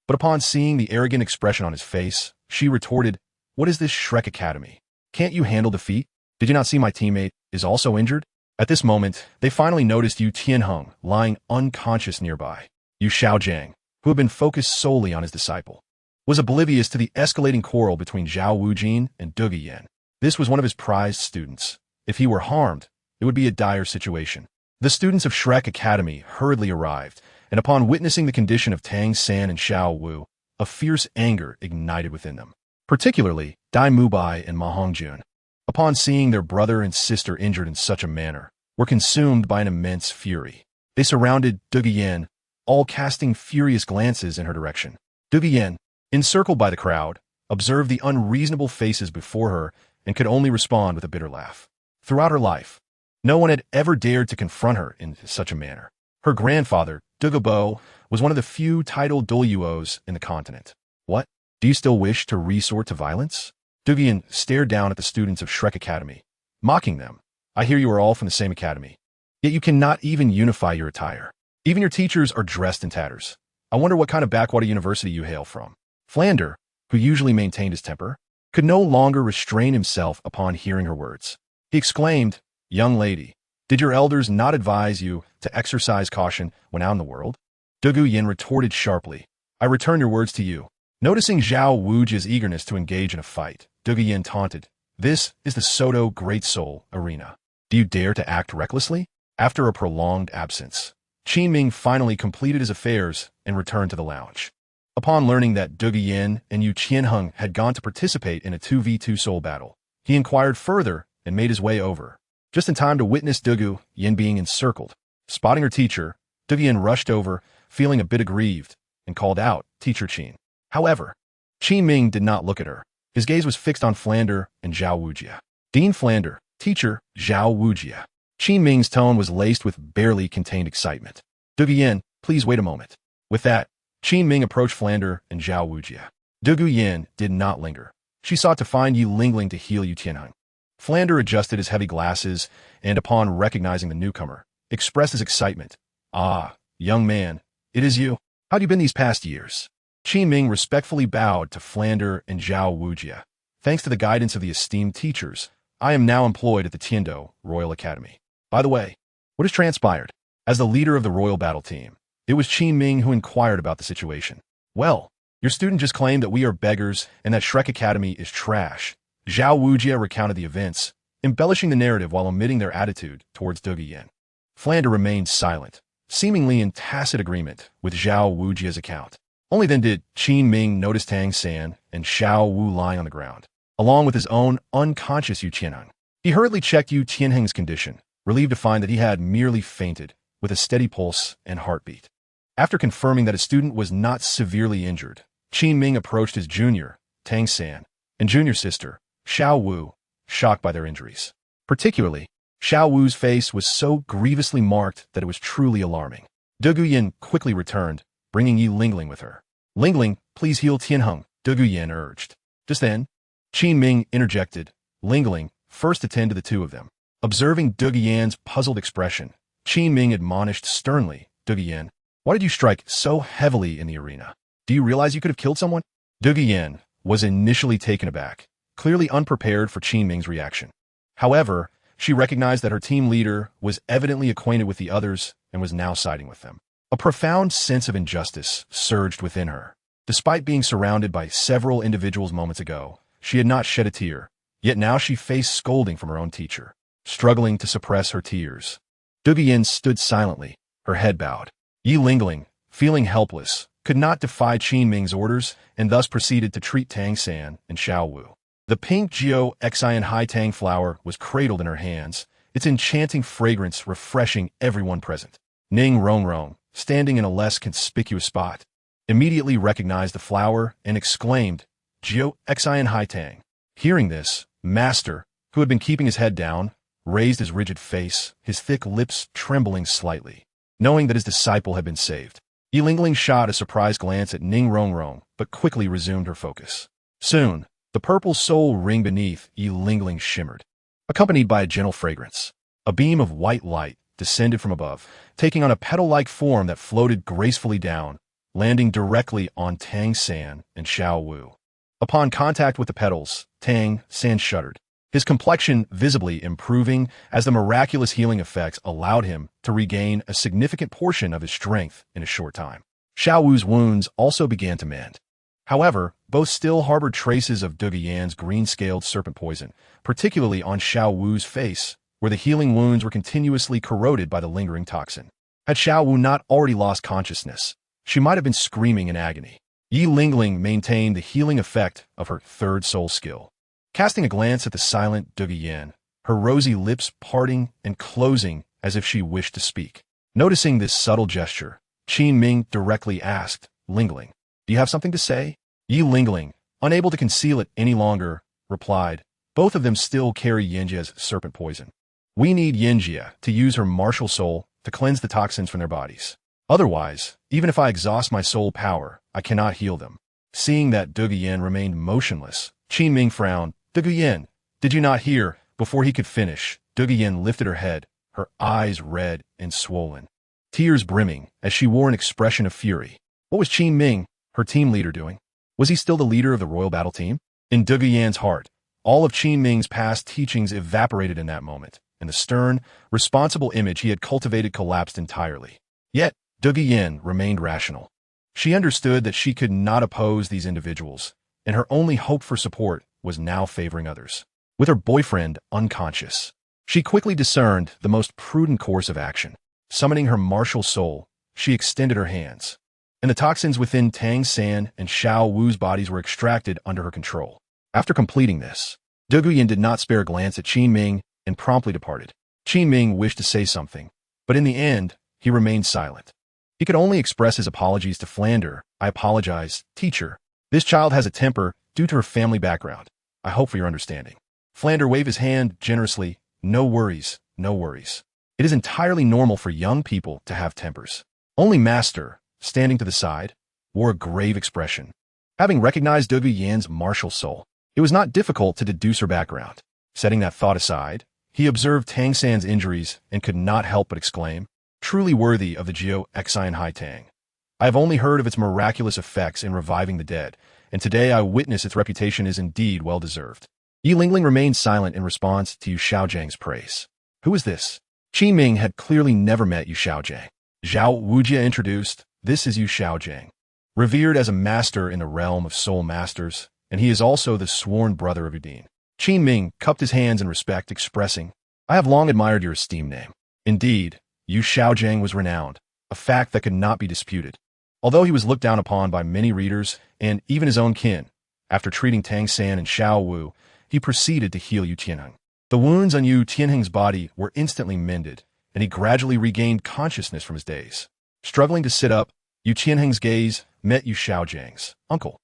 but upon seeing the arrogant expression on his face, she retorted, "What is this Shrek Academy? Can't you handle defeat? Did you not see my teammate is also injured?" At this moment, they finally noticed Yu Tianheng lying unconscious nearby. Yu Xiaojiang, who had been focused solely on his disciple, was oblivious to the escalating quarrel between Zhao Wujin and Douluo. This was one of his prized students. If he were harmed, it would be a dire situation. The students of Shrek Academy hurriedly arrived, and upon witnessing the condition of Tang San and Xiao Wu, a fierce anger ignited within them. Particularly, Dai Mubai and Ma Hongjun, upon seeing their brother and sister injured in such a manner, were consumed by an immense fury. They surrounded Douluo, all casting furious glances in her direction. Douluo, encircled by the crowd, observed the unreasonable faces before her and could only respond with a bitter laugh. Throughout her life, no one had ever dared to confront her in such a manner. Her grandfather, Douluo, was one of the few titled Douluos in the continent. What? Do you still wish to resort to violence? Douluo stared down at the students of Shrek Academy, mocking them. I hear you are all from the same academy. Yet you cannot even unify your attire. Even your teachers are dressed in tatters. I wonder what kind of backwater university you hail from. Flander, who usually maintained his temper, could no longer restrain himself upon hearing her words. He exclaimed, "Young lady, did your elders not advise you to exercise caution when out in the world?" Douluo retorted sharply, "I return your words to you." Noticing Zhao Wuji's eagerness to engage in a fight, Douluo taunted, "This is the Soto Great Soul Arena. Do you dare to act recklessly?" After a prolonged absence, Qin Ming finally completed his affairs and returned to the lounge. Upon learning that Dugu Yin and Yu Qianheng had gone to participate in a 2v2 soul battle, he inquired further and made his way over, just in time to witness Dugu Yin being encircled. Spotting her teacher, Dugu Yin rushed over, feeling a bit aggrieved, and called out, "Teacher Qin." However, Qin Ming did not look at her. His gaze was fixed on Flander and Zhao Wujia. "Dean Flander, teacher, Zhao Wujia." Qin Ming's tone was laced with barely contained excitement. "Dugu Yin, please wait a moment." With that, Qin Ming approached Flander and Zhao Wujia. Dugu Yin did not linger. She sought to find Yi Lingling to heal Yu Tianheng. Flander adjusted his heavy glasses and, upon recognizing the newcomer, expressed his excitement. "Ah, young man, it is you. How'd you been these past years?" Qin Ming respectfully bowed to Flander and Zhao Wujia. "Thanks to the guidance of the esteemed teachers, I am now employed at the Tiando Royal Academy. By the way, what has transpired?" As the leader of the royal battle team, it was Qin Ming who inquired about the situation. "Well, your student just claimed that we are beggars and that Shrek Academy is trash." Zhao Wujia recounted the events, embellishing the narrative while omitting their attitude towards Dugu Yin. Flander remained silent, seemingly in tacit agreement with Zhao Wujia's account. Only then did Qin Ming notice Tang San and Xiao Wu lying on the ground, along with his own unconscious Yu Qianheng. He hurriedly checked Yu Tianheng's condition, relieved to find that he had merely fainted, with a steady pulse and heartbeat. After confirming that his student was not severely injured, Qin Ming approached his junior, Tang San, and junior sister, Xiao Wu, shocked by their injuries. Particularly, Xiao Wu's face was so grievously marked that it was truly alarming. Dugu Yin quickly returned, bringing Yi Lingling with her. "Lingling, please heal Tianheng," Dugu Yin urged. Just then, Qin Ming interjected, "Lingling, first attend to the two of them." Observing Dugu Yin's puzzled expression, Qin Ming admonished sternly, "Dugu Yin, why did you strike so heavily in the arena? Do you realize you could have killed someone?" Dugu Yin was initially taken aback, clearly unprepared for Qin Ming's reaction. However, she recognized that her team leader was evidently acquainted with the others and was now siding with them. A profound sense of injustice surged within her. Despite being surrounded by several individuals moments ago, she had not shed a tear, yet now she faced scolding from her own teacher. Struggling to suppress her tears, Dugu Yin stood silently, her head bowed. Yi Lingling, feeling helpless, could not defy Qin Ming's orders and thus proceeded to treat Tang San and Xiao Wu. The pink Jiao Xian Hai Tang flower was cradled in her hands, its enchanting fragrance refreshing everyone present. Ning Rongrong, standing in a less conspicuous spot, immediately recognized the flower and exclaimed, "Jiao Xian Hai Tang." Hearing this, Master, who had been keeping his head down, raised his rigid face, his thick lips trembling slightly, knowing that his disciple had been saved. Yi Lingling shot a surprised glance at Ning Rongrong, but quickly resumed her focus. Soon, the purple soul ring beneath Yi Lingling shimmered, accompanied by a gentle fragrance. A beam of white light descended from above, taking on a petal-like form that floated gracefully down, landing directly on Tang San and Xiao Wu. Upon contact with the petals, Tang San shuddered, his complexion visibly improving as the miraculous healing effects allowed him to regain a significant portion of his strength in a short time. Xiao Wu's wounds also began to mend. However, both still harbored traces of Dugu Yan's green-scaled serpent poison, particularly on Xiao Wu's face, where the healing wounds were continuously corroded by the lingering toxin. Had Xiao Wu not already lost consciousness, she might have been screaming in agony. Yi Lingling maintained the healing effect of her third soul skill. Casting a glance at the silent Dugu Yin, her rosy lips parting and closing as if she wished to speak. Noticing this subtle gesture, Qin Ming directly asked, "Lingling, do you have something to say?" Yi Lingling, unable to conceal it any longer, replied, "Both of them still carry Yinjia's serpent poison. We need Yinjia to use her martial soul to cleanse the toxins from their bodies. Otherwise, even if I exhaust my soul power, I cannot heal them." Seeing that Dugu Yin remained motionless, Qin Ming frowned. "Dugu Yin, did you not hear?" Before he could finish, Dugu Yin lifted her head, her eyes red and swollen, tears brimming as she wore an expression of fury. What was Qin Ming, her team leader, doing? Was he still the leader of the royal battle team? In Dugu Yan's heart, all of Qin Ming's past teachings evaporated in that moment, and the stern, responsible image he had cultivated collapsed entirely. Yet, Dugu Yin remained rational. She understood that she could not oppose these individuals, and her only hope for support was now favoring others. With her boyfriend unconscious, she quickly discerned the most prudent course of action. Summoning her martial soul, she extended her hands. and the toxins within Tang San and Xiao Wu's bodies were extracted under her control. After completing this, Douluo did not spare a glance at Qin Ming and promptly departed. Qin Ming wished to say something, but in the end, he remained silent. He could only express his apologies to Flander. I apologize, teacher. This child has a temper due to her family background. I hope for your understanding. Flander waved his hand generously. No worries, no worries. It is entirely normal for young people to have tempers. Only Master, standing to the side, wore a grave expression. Having recognized Douluo's martial soul, it was not difficult to deduce her background. Setting that thought aside, he observed Tang San's injuries and could not help but exclaim, truly worthy of the Jiao Xian Hai Tang. I have only heard of its miraculous effects in reviving the dead, and today I witness its reputation is indeed well-deserved. Yi Lingling remained silent in response to Yu Xiaojiang's praise. Who is this? Qin Ming had clearly never met Yu Xiaojiang. Zhao Wujia introduced, this is Yu Xiaojiang, revered as a master in the realm of soul masters, and he is also the sworn brother of Udine. Qin Ming cupped his hands in respect, expressing, I have long admired your esteemed name. Indeed, Yu Xiaojiang was renowned, a fact that could not be disputed. Although he was looked down upon by many readers and even his own kin, after treating Tang San and Xiao Wu, he proceeded to heal Yu Tianheng. The wounds on Yu Tianheng's body were instantly mended, and he gradually regained consciousness from his daze. Struggling to sit up, Yu Tianheng's gaze met Yu Xiaojiang's. Uncle.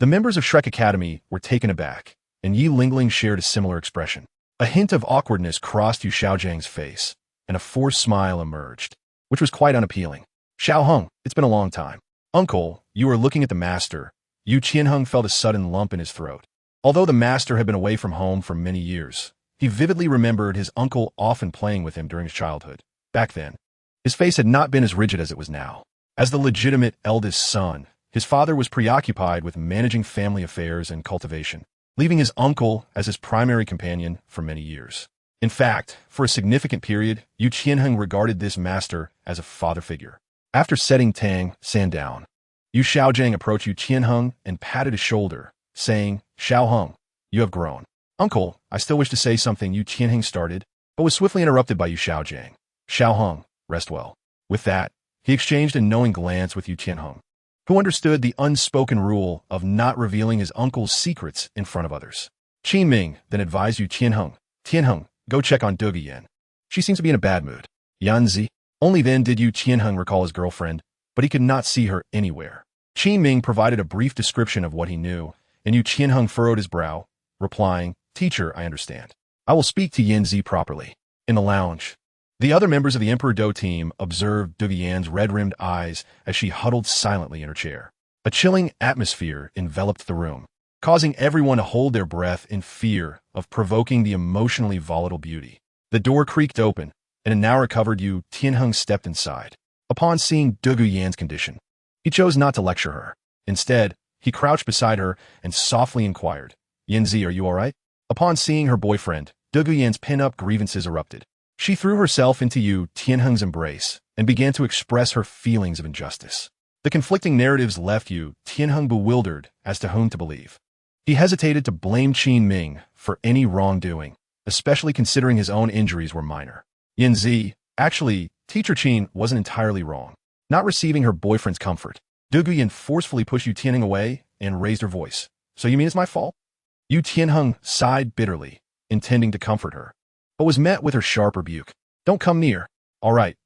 The members of Shrek Academy were taken aback, and Yi Lingling shared a similar expression. A hint of awkwardness crossed Yu Xiaojiang's face, and a forced smile emerged, which was quite unappealing. Xiao Heng, it's been a long time. Uncle, you are looking at the master. Yu Tianheng felt a sudden lump in his throat. Although the master had been away from home for many years, he vividly remembered his uncle often playing with him during his childhood. Back then, his face had not been as rigid as it was now. As the legitimate eldest son, his father was preoccupied with managing family affairs and cultivation, leaving his uncle as his primary companion for many years. In fact, for a significant period, Yu Tianheng regarded this master as a father figure. After setting Tang San down, Yu Xiaojiang approached Yu Tianheng and patted his shoulder, saying, Xiao Heng, you have grown. Uncle, I still wish to say something, Yu Tianheng started, but was swiftly interrupted by Yu Xiaojiang. Xiao Heng, rest well. With that, he exchanged a knowing glance with Yu Tianheng, who understood the unspoken rule of not revealing his uncle's secrets in front of others. Qin Ming then advised Yu Tianheng, Tianheng, go check on Douluo. She seems to be in a bad mood. Yanzi. Only then did Yu Tianheng recall his girlfriend, but he could not see her anywhere. Qin Ming provided a brief description of what he knew, and Yu Tianheng furrowed his brow, replying, Teacher, I understand. I will speak to Yanzi properly. In the lounge, the other members of the Emperor Do team observed Douluo's red-rimmed eyes as she huddled silently in her chair. A chilling atmosphere enveloped the room, causing everyone to hold their breath in fear of provoking the emotionally volatile beauty. The door creaked open, and a now recovered Yu Tianheng stepped inside. Upon seeing Douluo's condition, he chose not to lecture her. Instead, he crouched beside her and softly inquired, Yanzi, are you all right? Upon seeing her boyfriend, Douluo's pin-up grievances erupted. She threw herself into Yu Tianheng's embrace and began to express her feelings of injustice. The conflicting narratives left Yu Tianheng bewildered as to whom to believe. He hesitated to blame Qin Ming for any wrongdoing, especially considering his own injuries were minor. Yanzi, actually, Teacher Qin wasn't entirely wrong. Not receiving her boyfriend's comfort, Douluo forcefully pushed Yu Tianheng away and raised her voice. So you mean it's my fault? Yu Tianheng sighed bitterly, intending to comfort her, but was met with her sharp rebuke. Don't come near. All right.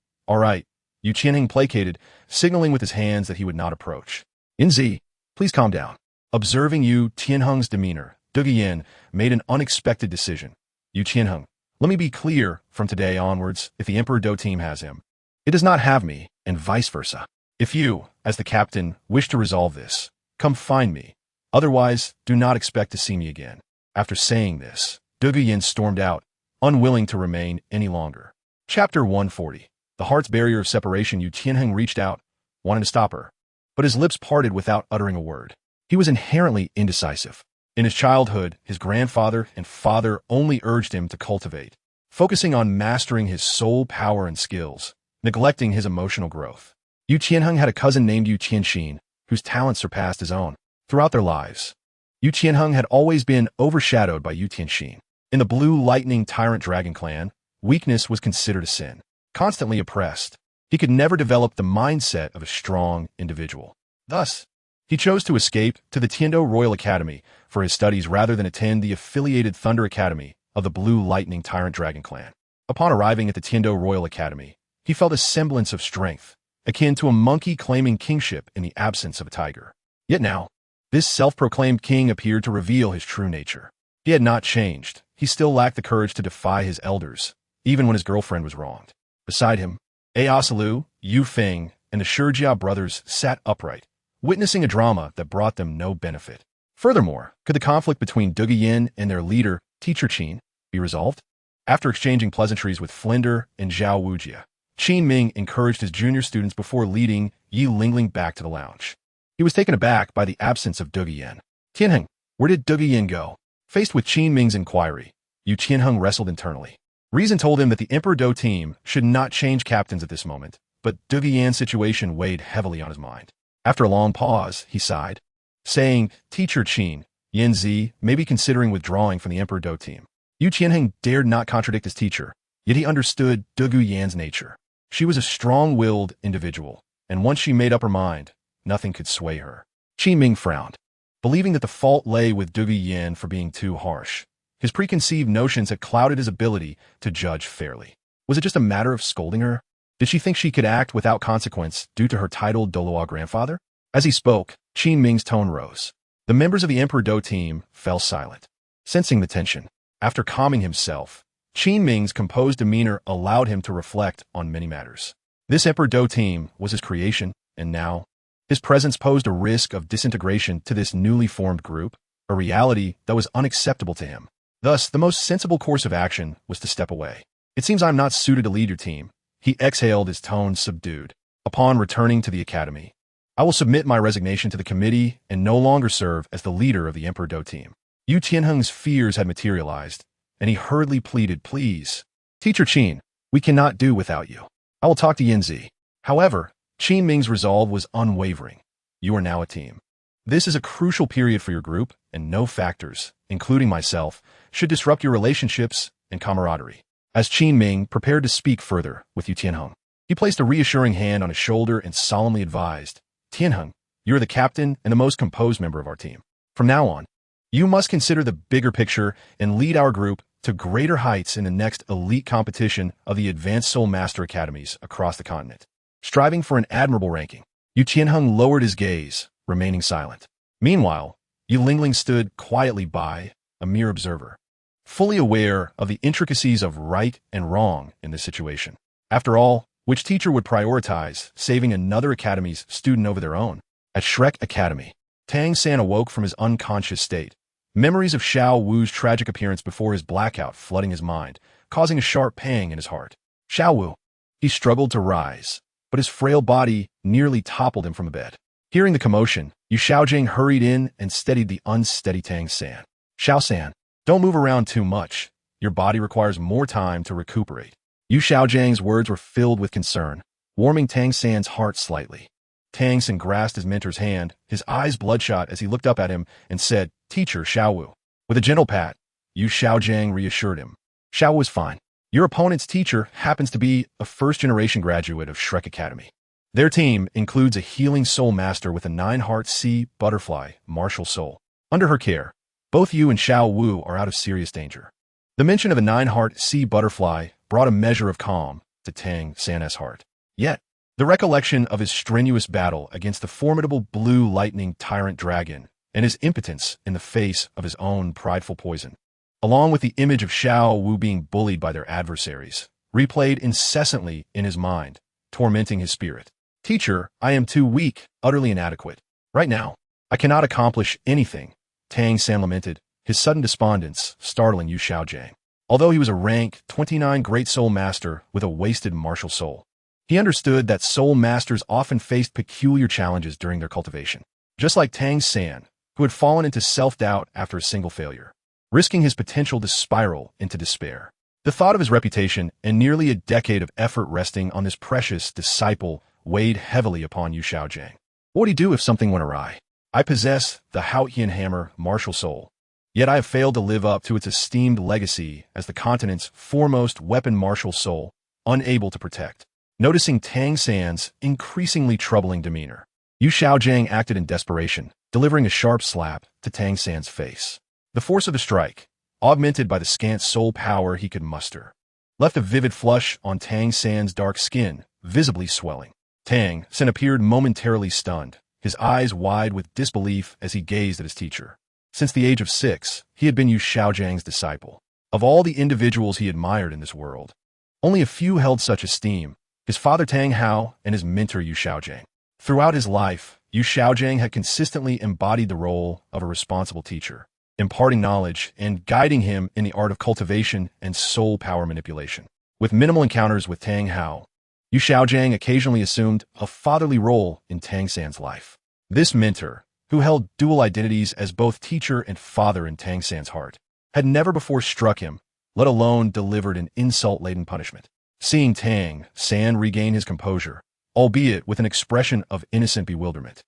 Yu Tianheng placated, signaling with his hands that he would not approach. Yanzi, please calm down. Observing Yu Tianheng's demeanor, Douluo made an unexpected decision. Yu Tianheng, let me be clear from today onwards, if the Emperor Do team has him, it does not have me, and vice versa. If you, as the captain, wish to resolve this, come find me. Otherwise, do not expect to see me again. After saying this, Douluo stormed out, unwilling to remain any longer. Chapter 140. The heart's barrier of separation. Yu Tianheng reached out, wanting to stop her, but his lips parted without uttering a word. He was inherently indecisive. In his childhood, his grandfather and father only urged him to cultivate, focusing on mastering his soul power and skills, neglecting his emotional growth. Yu Tianheng had a cousin named Yu Tianxin, whose talents surpassed his own. Throughout their lives, Yu Tianheng had always been overshadowed by Yu Tianxin. In the Blue Lightning Tyrant Dragon clan, weakness was considered a sin. Constantly oppressed, he could never develop the mindset of a strong individual. Thus, he chose to escape to the Tiendo Royal Academy for his studies rather than attend the affiliated Thunder Academy of the Blue Lightning Tyrant Dragon clan. Upon arriving at the Tiendo Royal Academy, he felt a semblance of strength, akin to a monkey claiming kingship in the absence of a tiger. Yet now, this self-proclaimed king appeared to reveal his true nature. He had not changed. He still lacked the courage to defy his elders, even when his girlfriend was wronged. Beside him, Ayasalu, Yu Feng, and the Shijia brothers sat upright, witnessing a drama that brought them no benefit. Furthermore, could the conflict between Douluo and their leader, Teacher Qin, be resolved? After exchanging pleasantries with Flinder and Zhao Wujia, Qin Ming encouraged his junior students before leading Yi Lingling back to the lounge. He was taken aback by the absence of Douluo. Tianheng, where did Douluo go? Faced with Qin Ming's inquiry, Yu Tianheng wrestled internally. Reason told him that the Emperor Do team should not change captains at this moment, but Douluo's situation weighed heavily on his mind. After a long pause, he sighed, saying, Teacher Qin, Yanzi may be considering withdrawing from the Emperor Do team. Yu Tianheng dared not contradict his teacher, yet he understood Douluo's nature. She was a strong-willed individual, and once she made up her mind, nothing could sway her. Qin Ming frowned, believing that the fault lay with Douluo for being too harsh. His preconceived notions had clouded his ability to judge fairly. Was it just a matter of scolding her? Did she think she could act without consequence due to her titled Douluo grandfather? As he spoke, Qin Ming's tone rose. The members of the Emperor Do team fell silent. Sensing the tension, after calming himself, Qin Ming's composed demeanor allowed him to reflect on many matters. This Emperor Do team was his creation, and now, his presence posed a risk of disintegration to this newly formed group, a reality that was unacceptable to him. Thus, the most sensible course of action was to step away. It seems I'm not suited to lead your team. He exhaled, his tone subdued. Upon returning to the academy, I will submit my resignation to the committee and no longer serve as the leader of the Emperor Do team. Yu Tianheng's fears had materialized, and he hurriedly pleaded, Please, Teacher Qin, we cannot do without you. I will talk to Yanzi. However, Qin Ming's resolve was unwavering. You are now a team. This is a crucial period for your group, and no factors, including myself, should disrupt your relationships and camaraderie. As Qin Ming prepared to speak further with Yu Tianheng, he placed a reassuring hand on his shoulder and solemnly advised, Tianheng, you are the captain and the most composed member of our team. From now on, you must consider the bigger picture and lead our group to greater heights in the next elite competition of the Advanced Soul Master Academies across the continent. Striving for an admirable ranking, Yu Tianheng lowered his gaze, remaining silent. Meanwhile, Yi Lingling stood quietly by, a mere observer, fully aware of the intricacies of right and wrong in this situation. After all, which teacher would prioritize saving another academy's student over their own? At Shrek Academy, Tang San awoke from his unconscious state, memories of Xiao Wu's tragic appearance before his blackout flooding his mind, causing a sharp pang in his heart. Xiao Wu. He struggled to rise, but his frail body nearly toppled him from the bed. Hearing the commotion, Yu Xiaojing hurried in and steadied the unsteady Tang San. Xiao San, don't move around too much. Your body requires more time to recuperate. Yu Xiaojing's words were filled with concern, warming Tang San's heart slightly. Tang San grasped his mentor's hand, his eyes bloodshot as he looked up at him and said, Teacher Xiao Wu. With a gentle pat, Yu Xiaojing reassured him. Xiao Wu is fine. Your opponent's teacher happens to be a first-generation graduate of Shrek Academy. Their team includes a healing soul master with a 9-heart sea butterfly, martial soul. Under her care, both you and Xiao Wu are out of serious danger. The mention of a 9-heart sea butterfly brought a measure of calm to Tang San's heart. Yet, the recollection of his strenuous battle against the formidable blue lightning tyrant dragon and his impotence in the face of his own prideful poison, along with the image of Xiao Wu being bullied by their adversaries, replayed incessantly in his mind, tormenting his spirit. Teacher, I am too weak, utterly inadequate. Right now, I cannot accomplish anything, Tang San lamented, his sudden despondence startling Yu Xiaojing. Although he was a rank 29 Great Soul Master with a wasted martial soul, he understood that soul masters often faced peculiar challenges during their cultivation. Just like Tang San, who had fallen into self-doubt after a single failure, risking his potential to spiral into despair. The thought of his reputation and nearly a decade of effort resting on this precious disciple weighed heavily upon Yu Xiaojing. What would he do if something went awry? I possess the Haotian Hammer martial soul, yet I have failed to live up to its esteemed legacy as the continent's foremost weapon martial soul, unable to protect. Noticing Tang San's increasingly troubling demeanor, Yu Xiaojiang acted in desperation, delivering a sharp slap to Tang San's face. The force of the strike, augmented by the scant soul power he could muster, left a vivid flush on Tang San's dark skin, visibly swelling. Tang San appeared momentarily stunned, his eyes wide with disbelief as he gazed at his teacher. Since the age of 6, he had been Yu Xiaojiang's disciple. Of all the individuals he admired in this world, only a few held such esteem: his father Tang Hao and his mentor Yu Xiaojiang. Throughout his life, Yu Xiaojiang had consistently embodied the role of a responsible teacher, imparting knowledge and guiding him in the art of cultivation and soul power manipulation. With minimal encounters with Tang Hao, Yu Xiaojiang occasionally assumed a fatherly role in Tang San's life. This mentor, who held dual identities as both teacher and father in Tang San's heart, had never before struck him, let alone delivered an insult-laden punishment. Seeing Tang San regain his composure, albeit with an expression of innocent bewilderment,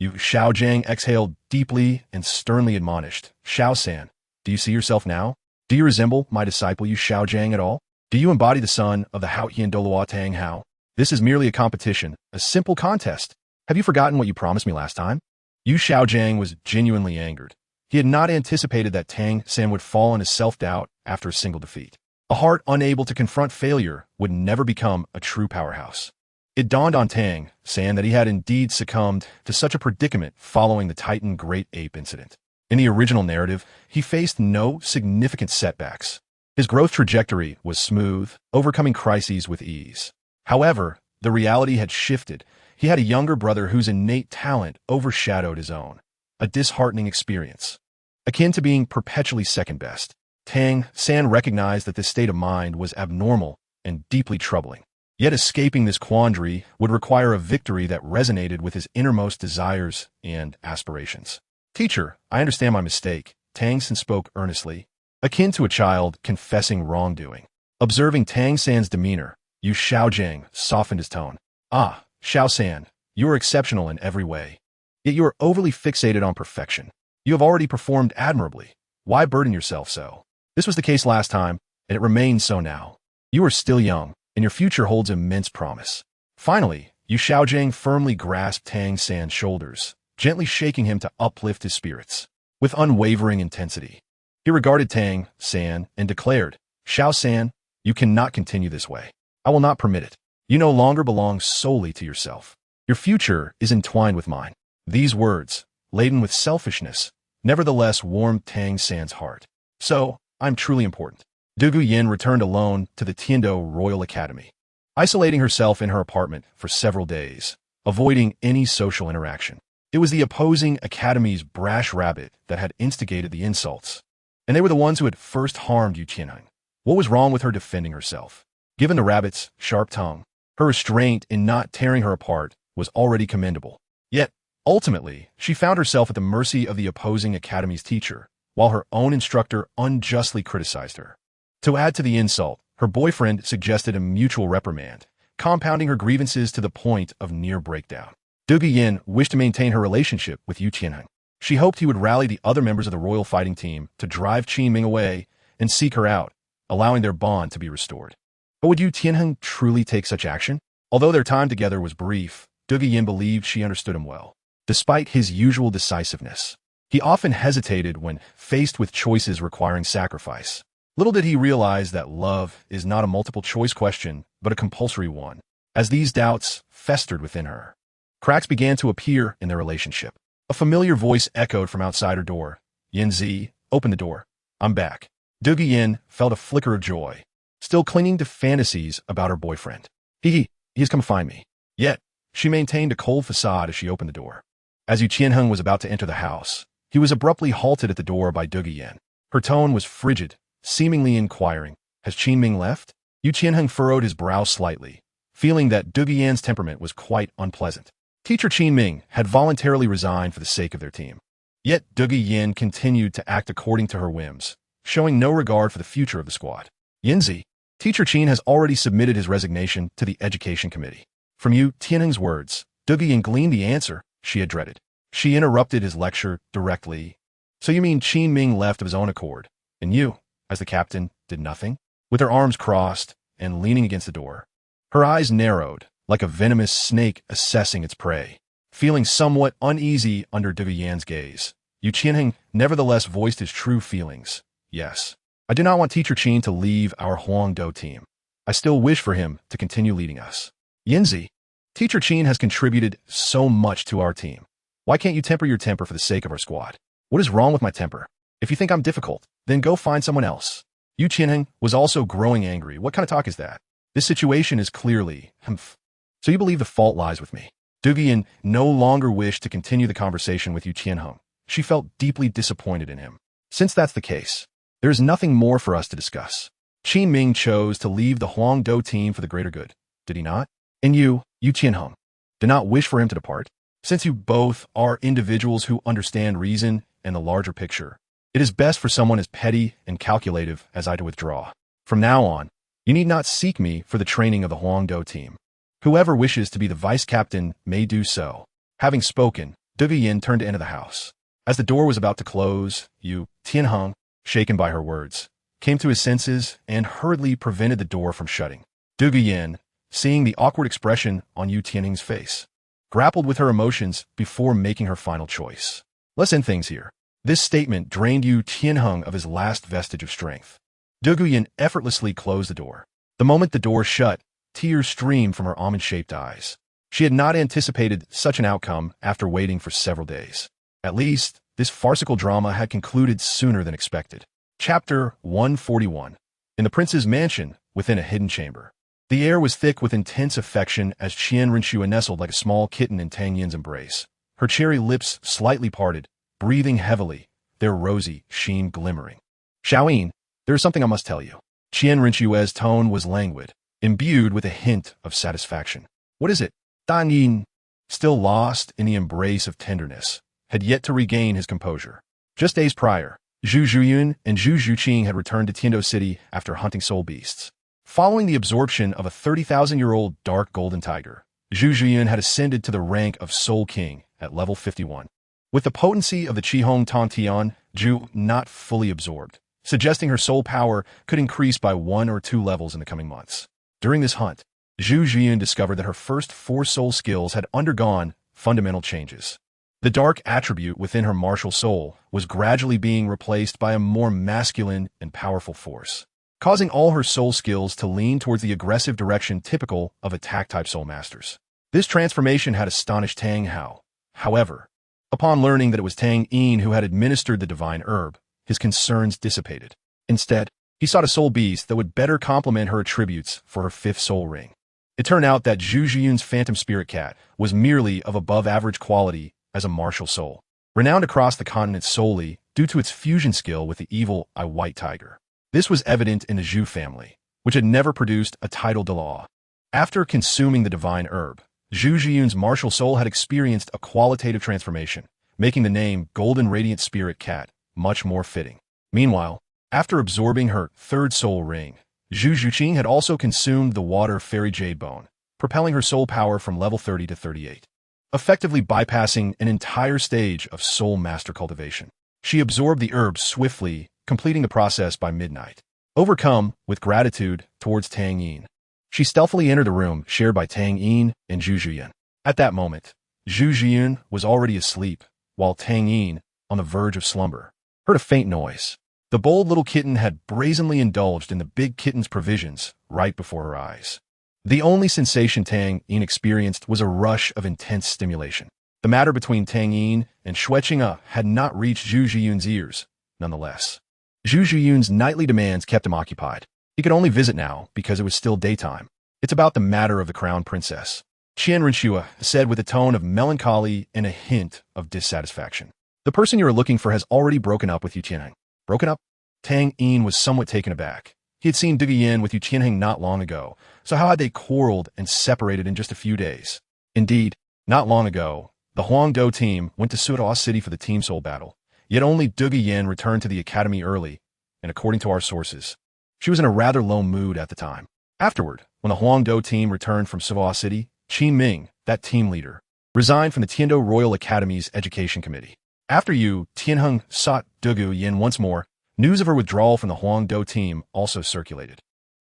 Yu Xiaojiang exhaled deeply and sternly admonished, "Xiao San, do you see yourself now? Do you resemble my disciple Yu Xiaojiang at all? Do you embody the son of the Haotian Douluo Tang Hao? This is merely a competition, a simple contest. Have you forgotten what you promised me last time?" Yu Xiaojiang was genuinely angered. He had not anticipated that Tang San would fall into self-doubt after a single defeat. A heart unable to confront failure would never become a true powerhouse. It dawned on Tang San that he had indeed succumbed to such a predicament following the Titan Great Ape incident. In the original narrative, he faced no significant setbacks. His growth trajectory was smooth, overcoming crises with ease. However, the reality had shifted. He had a younger brother whose innate talent overshadowed his own. A disheartening experience, akin to being perpetually second best. Tang San recognized that this state of mind was abnormal and deeply troubling. Yet escaping this quandary would require a victory that resonated with his innermost desires and aspirations. "Teacher, I understand my mistake," Tang San spoke earnestly, akin to a child confessing wrongdoing. Observing Tang San's demeanor, Yu Xiaojiang softened his tone. "Ah, Xiao San, you are exceptional in every way. Yet you are overly fixated on perfection. You have already performed admirably. Why burden yourself so? This was the case last time, and it remains so now. You are still young, and your future holds immense promise." Finally, Yu Xiaojiang firmly grasped Tang San's shoulders, gently shaking him to uplift his spirits. With unwavering intensity, he regarded Tang San and declared, "Xiao San, you cannot continue this way. I will not permit it. You no longer belong solely to yourself. Your future is entwined with mine." These words, laden with selfishness, nevertheless warmed Tang San's heart. "So, I'm truly important." Dugu Yin returned alone to the Tiando Royal Academy, isolating herself in her apartment for several days, avoiding any social interaction. It was the opposing academy's brash rabbit that had instigated the insults, and they were the ones who had first harmed Yu Qianheng. What was wrong with her defending herself? Given the rabbit's sharp tongue, her restraint in not tearing her apart was already commendable. Yet, ultimately, she found herself at the mercy of the opposing academy's teacher, while her own instructor unjustly criticized her. To add to the insult, her boyfriend suggested a mutual reprimand, compounding her grievances to the point of near breakdown. Dugu Yin wished to maintain her relationship with Yu Qianheng. She hoped he would rally the other members of the royal fighting team to drive Qin Ming away and seek her out, allowing their bond to be restored. But would Yu Qianheng truly take such action? Although their time together was brief, Dugu Yin believed she understood him well. Despite his usual decisiveness, he often hesitated when faced with choices requiring sacrifice. Little did he realize that love is not a multiple-choice question, but a compulsory one. As these doubts festered within her, cracks began to appear in their relationship. A familiar voice echoed from outside her door. "Yin Zi, open the door. I'm back." Dugu Yin felt a flicker of joy, still clinging to fantasies about her boyfriend. He has come to find me. Yet, she maintained a cold facade as she opened the door. As Yu Qianheng was about to enter the house, he was abruptly halted at the door by Dugu Yin. Her tone was frigid, seemingly inquiring. "Has Qin Ming left?" Yu Qianheng furrowed his brow slightly, feeling that Dugu Yin's temperament was quite unpleasant. Teacher Qin Ming had voluntarily resigned for the sake of their team. Yet Dugu Yin continued to act according to her whims, showing no regard for the future of the squad. "Yinzi, Teacher Qin has already submitted his resignation to the Education Committee." From Yu Qianheng's words, Dugu Yin gleaned the answer she had dreaded. She interrupted his lecture directly. "So you mean Qin Ming left of his own accord, and you, as the captain, did nothing?" With her arms crossed and leaning against the door, Her eyes narrowed, like a venomous snake assessing its prey. Feeling somewhat uneasy under De Vian's gaze, Yu Qianheng nevertheless voiced his true feelings. Yes, I do not want Teacher Qin to leave our Huangdou team. I still wish for him to continue leading us. Yinzi, Teacher Qin has contributed so much to our team. Why can't you temper your temper for the sake of our squad? What is wrong with my temper? If you think I'm difficult, then go find someone else. Yu Qianheng was also growing angry. What kind of talk is that? This situation is clearly, So you believe the fault lies with me? Du Vian no longer wished to continue the conversation with Yu Qianheng. She felt deeply disappointed in him. Since that's the case, there is nothing more for us to discuss. Qin Ming chose to leave the Huangdou team for the greater good, did he not? And Yu Qianheng, do not wish for him to depart? Since you both are individuals who understand reason and the larger picture, it is best for someone as petty and calculative as I to withdraw. From now on, you need not seek me for the training of the Huangdou team. Whoever wishes to be the vice-captain may do so. Having spoken, De Vian turned to enter the house. As the door was about to close, Yu Qianheng, shaken by her words, came to his senses and hurriedly prevented the door from shutting. De Vian, seeing the awkward expression on Yu Qianheng's face, grappled with her emotions before making her final choice. Let's end things here. This statement drained Yu Qianheng of his last vestige of strength. De Vian effortlessly closed the door. The moment the door shut, tears streamed from her almond-shaped eyes. She had not anticipated such an outcome after waiting for several days. At least, this farcical drama had concluded sooner than expected. Chapter 141. In the prince's mansion, within a hidden chamber. The air was thick with intense affection as Qian Renshua nestled like a small kitten in Tang Yin's embrace. Her cherry lips slightly parted, breathing heavily, their rosy sheen glimmering. Xiaoyin, there is something I must tell you. Qian Renshua's tone was languid, imbued with a hint of satisfaction. What is it? Dan Yin, still lost in the embrace of tenderness, had yet to regain his composure. Just days prior, Zhu Zhuyun and Zhu Zhuqing had returned to Tiando City after hunting soul beasts. Following the absorption of a 30,000-year-old dark golden tiger, Zhu Zhuyun had ascended to the rank of Soul King at level 51. With the potency of the Qihong Tantian, Zhu not fully absorbed, suggesting her soul power could increase by 1 or 2 levels in the coming months. During this hunt, Zhu Zhuyun discovered that her first 4 soul skills had undergone fundamental changes. The dark attribute within her martial soul was gradually being replaced by a more masculine and powerful force, causing all her soul skills to lean towards the aggressive direction typical of attack-type soul masters. This transformation had astonished Tang Hao. However, upon learning that it was Tang Yin who had administered the divine herb, his concerns dissipated. Instead, he sought a soul beast that would better complement her attributes for her 5th soul ring. It turned out that Zhu Zhiyun's phantom spirit cat was merely of above-average quality as a martial soul, renowned across the continent solely due to its fusion skill with the evil white tiger. This was evident in the Zhu family, which had never produced a title Douluo. After consuming the divine herb, Zhu Zhiyun's martial soul had experienced a qualitative transformation, making the name Golden Radiant Spirit Cat much more fitting. Meanwhile, after absorbing her 3rd soul ring, Zhu Zhuqing had also consumed the water fairy jade bone, propelling her soul power from level 30 to 38, effectively bypassing an entire stage of soul master cultivation. She absorbed the herb swiftly, completing the process by midnight. Overcome with gratitude towards Tang Yin, she stealthily entered the room shared by Tang Yin and Zhu Zhiyun. At that moment, Zhu Zhiyun was already asleep, while Tang Yin, on the verge of slumber, heard a faint noise. The bold little kitten had brazenly indulged in the big kitten's provisions right before her eyes. The only sensation Tang Yin experienced was a rush of intense stimulation. The matter between Tang Yin and Xue Qing'e had not reached Zhu Zhiyun's ears, nonetheless. Zhu Zhiyun's nightly demands kept him occupied. He could only visit now because it was still daytime. It's about the matter of the crown princess, Qian Renshua said with a tone of melancholy and a hint of dissatisfaction. The person you are looking for has already broken up with Yu Qianheng. Broken up? Tang Yin was somewhat taken aback. He had seen De Yin with Yu Qianheng not long ago, so how had they quarreled and separated in just a few days? Indeed, not long ago, the Huangdou team went to Suo City for the Team Soul battle, yet only De Yin returned to the academy early, and according to our sources, she was in a rather low mood at the time. Afterward, when the Huangdou team returned from Suo City, Qin Ming, that team leader, resigned from the Tiando Royal Academy's education committee. After Yu Qianheng sought De Yin once more, news of her withdrawal from the Huangdou team also circulated,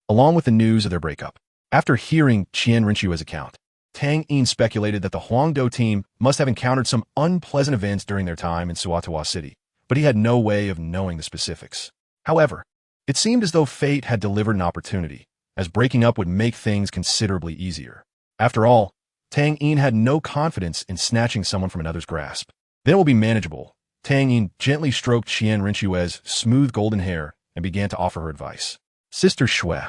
along with the news of their breakup. After hearing Qian Rinchua's account, Tang Yin speculated that the Huangdo team must have encountered some unpleasant events during their time in Suatawa City, but he had no way of knowing the specifics. However, it seemed as though fate had delivered an opportunity, as breaking up would make things considerably easier. After all, Tang Yin had no confidence in snatching someone from another's grasp. Then it will be manageable. Tang Yin gently stroked Qian Rinchua's smooth golden hair and began to offer her advice. Sister Shui,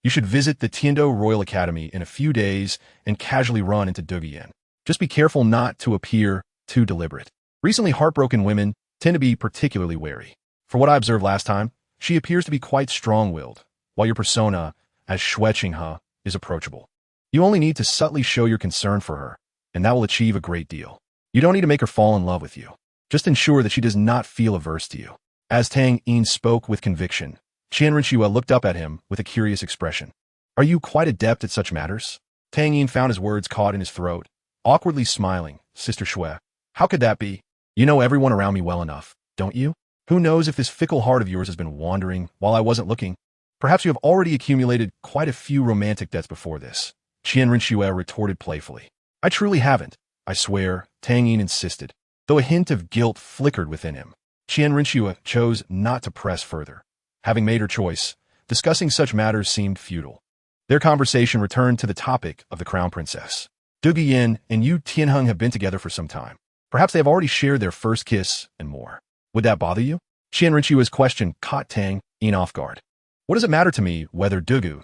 you should visit the Tiando Royal Academy in a few days and casually run into Douluo. Just be careful not to appear too deliberate. Recently heartbroken women tend to be particularly wary. For what I observed last time, she appears to be quite strong-willed, while your persona as Shui Qinghe is approachable. You only need to subtly show your concern for her, and that will achieve a great deal. You don't need to make her fall in love with you. Just ensure that she does not feel averse to you. As Tang Yin spoke with conviction, Qian Rinchua looked up at him with a curious expression. Are you quite adept at such matters? Tang Yin found his words caught in his throat, awkwardly smiling. Sister Shui, how could that be? You know everyone around me well enough, don't you? Who knows if this fickle heart of yours has been wandering while I wasn't looking? Perhaps you have already accumulated quite a few romantic debts before this. Qian Rinchua retorted playfully. I truly haven't, I swear, Tang Yin insisted, though a hint of guilt flickered within him. Qian Rinchua chose not to press further. Having made her choice, discussing such matters seemed futile. Their conversation returned to the topic of the crown princess. Douluo and Yu Tianheng have been together for some time. Perhaps they have already shared their first kiss and more. Would that bother you? Qian Rinchua's question caught Tang Yin off guard. What does it matter to me whether Douluo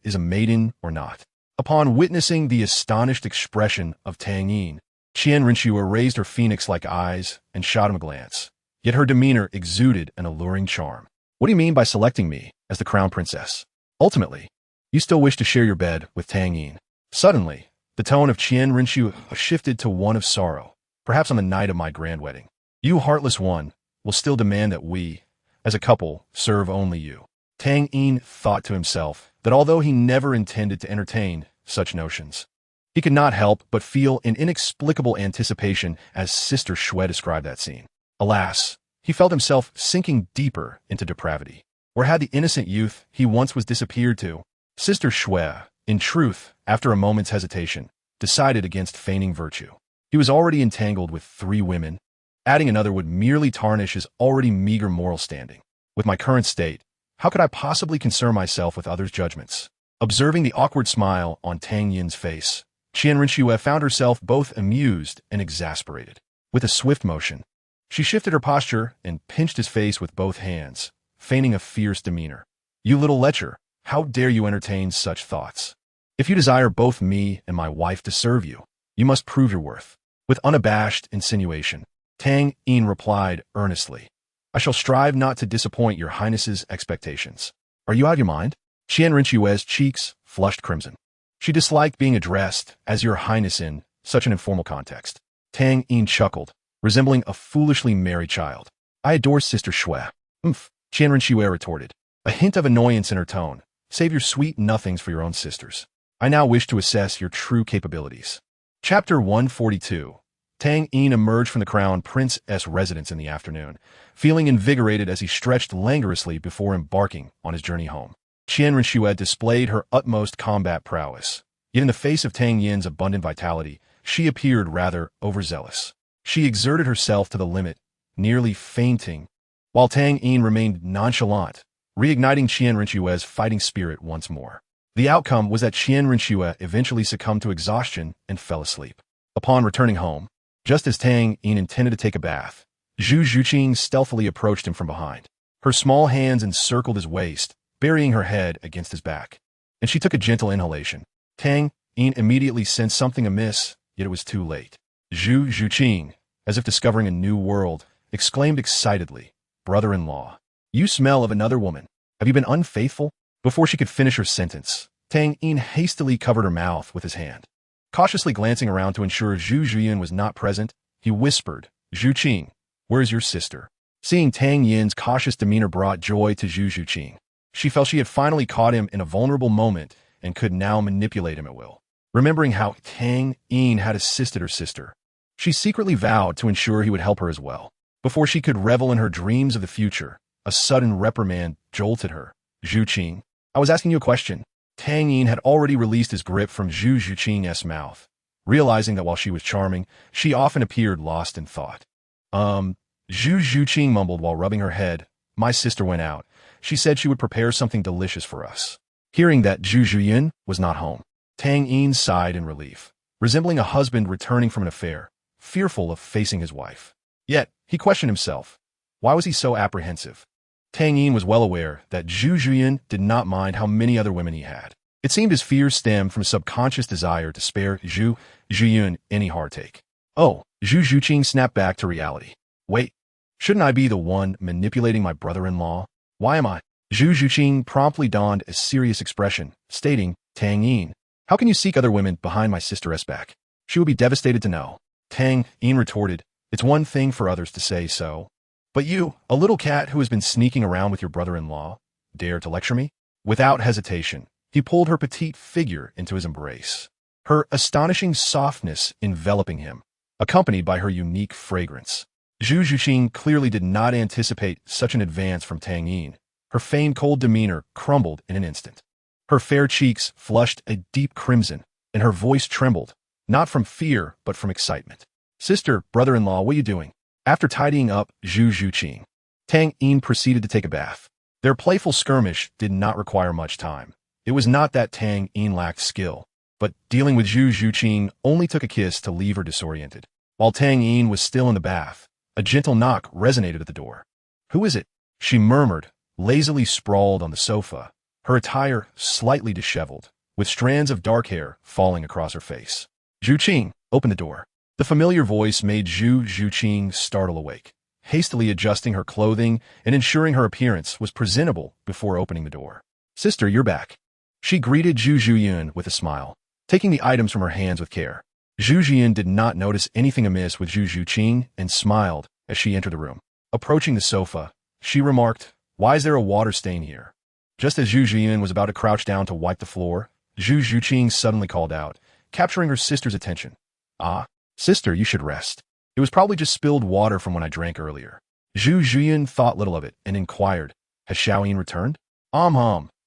is a maiden or not? Upon witnessing the astonished expression of Tang Yin, Qian Rinchua raised her phoenix-like eyes and shot him a glance. Yet her demeanor exuded an alluring charm. What do you mean by selecting me as the crown princess? Ultimately, you still wish to share your bed with Tang Yin. Suddenly, the tone of Qian Rinchua shifted to one of sorrow, perhaps on the night of my grand wedding. You heartless one will still demand that we, as a couple, serve only you. Tang Yin thought to himself that although he never intended to entertain such notions, he could not help but feel an inexplicable anticipation as Sister Shui described that scene. Alas, he felt himself sinking deeper into depravity. Where had the innocent youth he once was disappeared to? Sister Shui, in truth, after a moment's hesitation, decided against feigning virtue. He was already entangled with 3 women. Adding another would merely tarnish his already meager moral standing. With my current state, how could I possibly concern myself with others' judgments? Observing the awkward smile on Tang Yin's face, Qian Rinchua found herself both amused and exasperated. With a swift motion, she shifted her posture and pinched his face with both hands, feigning a fierce demeanor. You little lecher, how dare you entertain such thoughts? If you desire both me and my wife to serve you, you must prove your worth. With unabashed insinuation, Tang Yin replied earnestly, I shall strive not to disappoint your highness's expectations. Are you out of your mind? Qian Rinchua's cheeks flushed crimson. She disliked being addressed as your highness in such an informal context. Tang Yin chuckled, resembling a foolishly merry child. I adore Sister Shui. Qian Rinchua retorted, a hint of annoyance in her tone. Save your sweet nothings for your own sisters. I now wish to assess your true capabilities. Chapter 142. Tang Yin emerged from the crown prince's residence in the afternoon, feeling invigorated as he stretched languorously before embarking on his journey home. Qian Rinchua displayed her utmost combat prowess. Yet in the face of Tang Yin's abundant vitality, she appeared rather overzealous. She exerted herself to the limit, nearly fainting, while Tang Yin remained nonchalant, reigniting Qian Rinchua's fighting spirit once more. The outcome was that Qian Rinchua eventually succumbed to exhaustion and fell asleep. Upon returning home, just as Tang Yin intended to take a bath, Zhu Zhuqing stealthily approached him from behind. Her small hands encircled his waist, burying her head against his back, and she took a gentle inhalation. Tang Yin immediately sensed something amiss, yet it was too late. Zhu Zhuqing, as if discovering a new world, exclaimed excitedly, Brother-in-law, you smell of another woman. Have you been unfaithful? Before she could finish her sentence, Tang Yin hastily covered her mouth with his hand. Cautiously glancing around to ensure Zhu Zhuyin was not present, he whispered, Zhuqing, where is your sister? Seeing Tang Yin's cautious demeanor brought joy to Zhu Zhuqing. She felt she had finally caught him in a vulnerable moment and could now manipulate him at will. Remembering how Tang Yin had assisted her sister, she secretly vowed to ensure he would help her as well. Before she could revel in her dreams of the future, a sudden reprimand jolted her. Zhuqing, I was asking you a question. Tang Yin had already released his grip from Zhu Zhuqing's mouth, realizing that while she was charming, she often appeared lost in thought. Zhu Zhuqing mumbled while rubbing her head. My sister went out. She said she would prepare something delicious for us. Hearing that Zhu Zhuyin was not home, Tang Yin sighed in relief, resembling a husband returning from an affair, fearful of facing his wife. Yet, he questioned himself. Why was he so apprehensive? Tang Yin was well aware that Zhu Zhuyin did not mind how many other women he had. It seemed his fears stemmed from a subconscious desire to spare Zhu Zhuyin any heartache. Oh, Zhu Zhuqing snapped back to reality. Wait, shouldn't I be the one manipulating my brother-in-law? Why am I? Zhu Zhuqing promptly donned a serious expression, stating, Tang Yin, how can you seek other women behind my sister's back? She would be devastated to know. Tang Yin retorted, it's one thing for others to say so. But you, a little cat who has been sneaking around with your brother-in-law, dare to lecture me? Without hesitation, he pulled her petite figure into his embrace, her astonishing softness enveloping him, accompanied by her unique fragrance. Zhu Zhuqing clearly did not anticipate such an advance from Tang Yin. Her feigned cold demeanor crumbled in an instant. Her fair cheeks flushed a deep crimson, and her voice trembled, not from fear but from excitement. Sister, brother-in-law, what are you doing? After tidying up Zhu Zhuqing, Tang Yin proceeded to take a bath. Their playful skirmish did not require much time. It was not that Tang Yin lacked skill, but dealing with Zhu Zhuqing only took a kiss to leave her disoriented. While Tang Yin was still in the bath, a gentle knock resonated at the door. Who is it? She murmured, lazily sprawled on the sofa, her attire slightly disheveled, with strands of dark hair falling across her face. Zhuqing, open the door. The familiar voice made Zhu Zhuqing startle awake, hastily adjusting her clothing and ensuring her appearance was presentable before opening the door. Sister, you're back. She greeted Zhu Zhuyin with a smile, taking the items from her hands with care. Zhu Zhuyin did not notice anything amiss with Zhu Zhuqing and smiled as she entered the room. Approaching the sofa, she remarked, why is there a water stain here? Just as Zhu Zhuyin was about to crouch down to wipe the floor, Zhu Zhuqing suddenly called out, capturing her sister's attention. Ah, sister, you should rest. It was probably just spilled water from when I drank earlier. Zhu Zhuyin thought little of it and inquired, has Xiaoyin returned?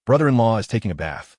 Brother-in-law is taking a bath.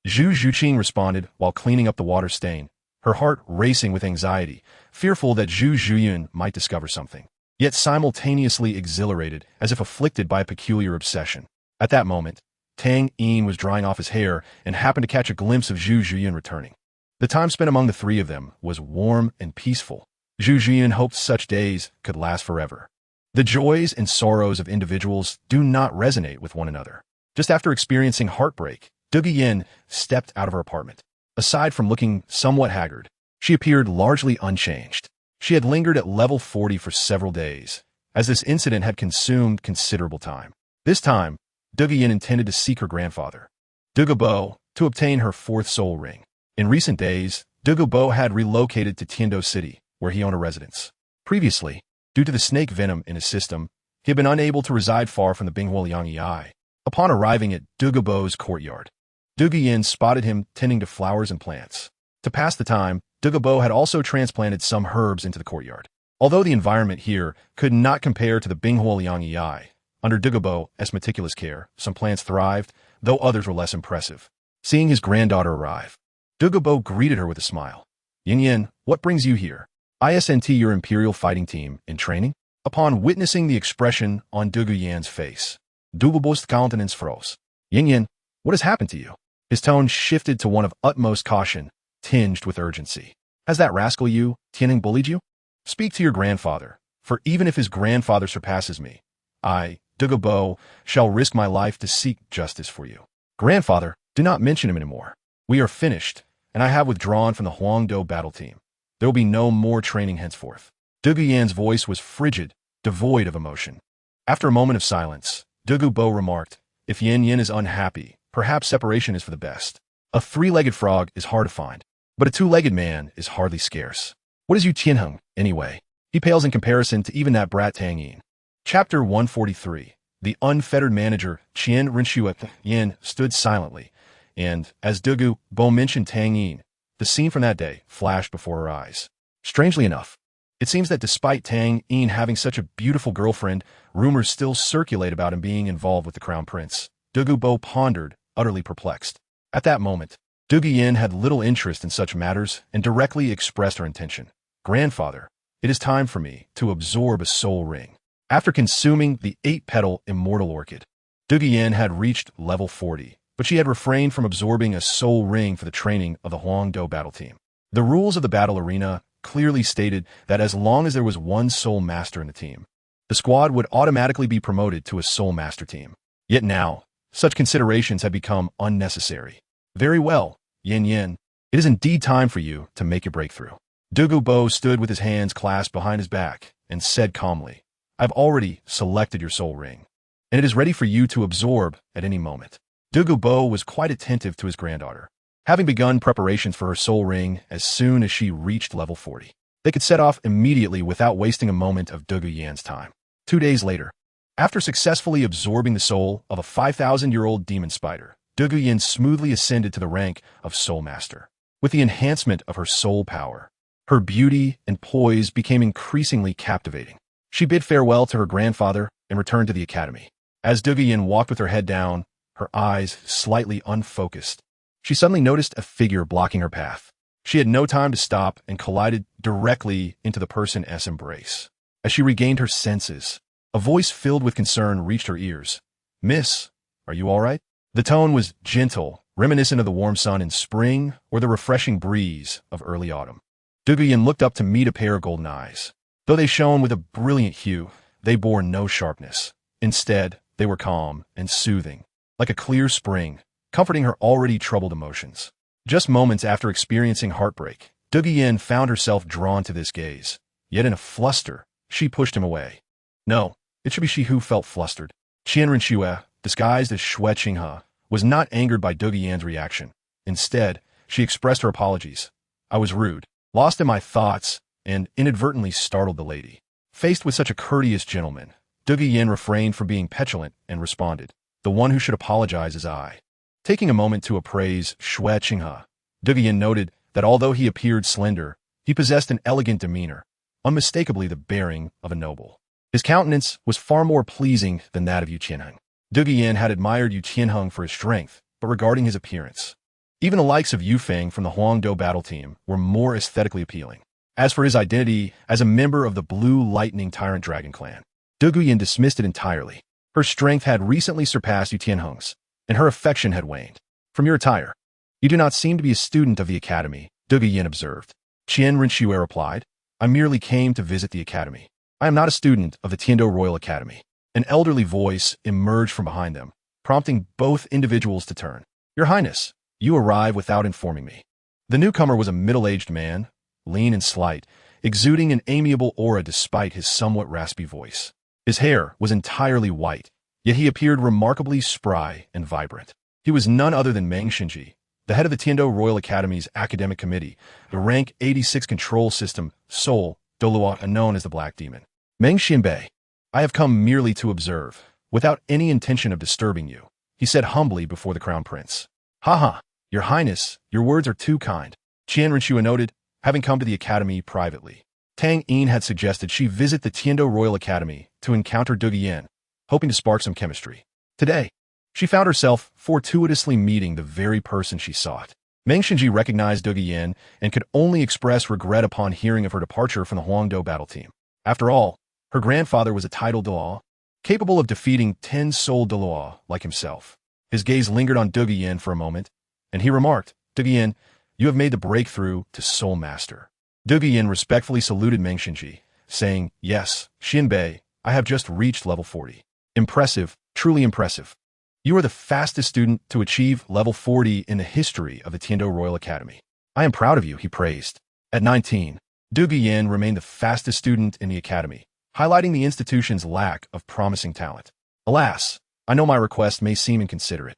Zhu Zhuqing responded while cleaning up the water stain, her heart racing with anxiety, fearful that Zhu Zhuyin might discover something, yet simultaneously exhilarated as if afflicted by a peculiar obsession. At that moment, Tang Yin was drying off his hair and happened to catch a glimpse of Zhu Zhuyin returning. The time spent among the three of them was warm and peaceful. Zhu Zhuyin hoped such days could last forever. The joys and sorrows of individuals do not resonate with one another. Just after experiencing heartbreak, Douluo stepped out of her apartment. Aside from looking somewhat haggard, she appeared largely unchanged. She had lingered at level 40 for several days, as this incident had consumed considerable time. This time, Douluo intended to seek her grandfather, Douluo, to obtain her fourth soul ring. In recent days, Douluo had relocated to Tiando City, where he owned a residence. Previously, due to the snake venom in his system, he had been unable to reside far from the Binghuoliang. Upon arriving at Douluo's courtyard, Douluo spotted him tending to flowers and plants. To pass the time, Douluo had also transplanted some herbs into the courtyard. Although the environment here could not compare to the Binghuoliang, under Douluo's meticulous care, some plants thrived, though others were less impressive. Seeing his granddaughter arrive, Douluo greeted her with a smile. Yin, what brings you here? Isn't your Imperial fighting team in training? Upon witnessing the expression on Douluo's face, Douluo's countenance froze. Yin, what has happened to you? His tone shifted to one of utmost caution, tinged with urgency. Has that rascal Tianning bullied you? Speak to your grandfather, for even if his grandfather surpasses me, I, Douluo, shall risk my life to seek justice for you. Grandfather, do not mention him anymore. We are finished, and I have withdrawn from the Huangdo battle team. There will be no more training henceforth. Douluo's voice was frigid, devoid of emotion. After a moment of silence, Douluo remarked, if Yin is unhappy, perhaps separation is for the best. A three-legged frog is hard to find, but a two-legged man is hardly scarce. What is Tianheng, anyway? He pales in comparison to even that brat Tang Yin. Chapter 143. The unfettered manager, Qian Renshua Yin, stood silently, and, as Douluo mentioned Tang Yin, the scene from that day flashed before her eyes. Strangely enough, it seems that despite Tang Yin having such a beautiful girlfriend, rumors still circulate about him being involved with the crown prince. Douluo pondered, utterly perplexed. At that moment, Yin had little interest in such matters and directly expressed her intention. Grandfather, it is time for me to absorb a soul ring. After consuming the 8-petal immortal orchid, Yin had reached level 40, but she had refrained from absorbing a soul ring for the training of the Huangdo battle team. The rules of the battle arena clearly stated that as long as there was one soul master in the team, the squad would automatically be promoted to a soul master team. Yet now, such considerations had become unnecessary. Very well, Yin Yin, it is indeed time for you to make your breakthrough. Douluo stood with his hands clasped behind his back and said calmly, I've already selected your soul ring, and it is ready for you to absorb at any moment. Douluo was quite attentive to his granddaughter, having begun preparations for her soul ring as soon as she reached level 40. They could set off immediately without wasting a moment of Yan's time. 2 days later, after successfully absorbing the soul of a 5,000-year-old demon spider, Yan smoothly ascended to the rank of Soul Master. With the enhancement of her soul power, her beauty and poise became increasingly captivating. She bid farewell to her grandfather and returned to the academy. As Yan walked with her head down, her eyes slightly unfocused, she suddenly noticed a figure blocking her path. She had no time to stop and collided directly into the person's embrace. As she regained her senses, a voice filled with concern reached her ears. Miss, are you all right? The tone was gentle, reminiscent of the warm sun in spring or the refreshing breeze of early autumn. Yan looked up to meet a pair of golden eyes. Though they shone with a brilliant hue, they bore no sharpness. Instead, they were calm and soothing, like a clear spring, comforting her already troubled emotions. Just moments after experiencing heartbreak, Yan found herself drawn to this gaze. Yet in a fluster, she pushed him away. No, it should be she who felt flustered. Qianren Xue, disguised as Xue Qinghe, was not angered by Yan's reaction. Instead, she expressed her apologies. I was rude, lost in my thoughts, and inadvertently startled the lady. Faced with such a courteous gentleman, Yan refrained from being petulant and responded, the one who should apologize is I. Taking a moment to appraise Xue Qinghe, Yan noted that although he appeared slender, he possessed an elegant demeanor, unmistakably the bearing of a noble. His countenance was far more pleasing than that of Yu Qianheng. Yan had admired Yu Qianheng for his strength, but regarding his appearance, even the likes of Yu Feng from the Huangdo battle team were more aesthetically appealing. As for his identity as a member of the Blue Lightning Tyrant Dragon clan, Yan dismissed it entirely. Her strength had recently surpassed Yu Tianheng's, and her affection had waned. From your attire, you do not seem to be a student of the academy, Yan observed. Qianren Xue replied, I merely came to visit the academy. I am not a student of the Tiando Royal Academy. An elderly voice emerged from behind them, prompting both individuals to turn. Your Highness, you arrive without informing me. The newcomer was a middle-aged man, lean and slight, exuding an amiable aura despite his somewhat raspy voice. His hair was entirely white, yet he appeared remarkably spry and vibrant. He was none other than Meng Xinji, the head of the Tiando Royal Academy's academic committee, the rank 86 control system, Soul, Douluo, known as the Black Demon. Meng Xinbei, I have come merely to observe, without any intention of disturbing you, he said humbly before the Crown Prince. Haha, Your Highness, your words are too kind, Qianren Xue noted, having come to the academy privately. Tang Yin had suggested she visit the Tiando Royal Academy to encounter Yan, hoping to spark some chemistry. Today, she found herself fortuitously meeting the very person she sought. Meng Xinji recognized Yan and could only express regret upon hearing of her departure from the Huangdo battle team. After all, her grandfather was a titled Douluo, capable of defeating 10 soul Douluo like himself. His gaze lingered on Yan for a moment, and he remarked, Yan, you have made the breakthrough to Soul Master. Yan respectfully saluted Meng Xinji, saying, Yes, Xinbei, I have just reached level 40. Impressive, truly impressive. You are the fastest student to achieve level 40 in the history of the Tiando Royal Academy. I am proud of you, he praised. At 19, Yan remained the fastest student in the academy, highlighting the institution's lack of promising talent. Alas, I know my request may seem inconsiderate,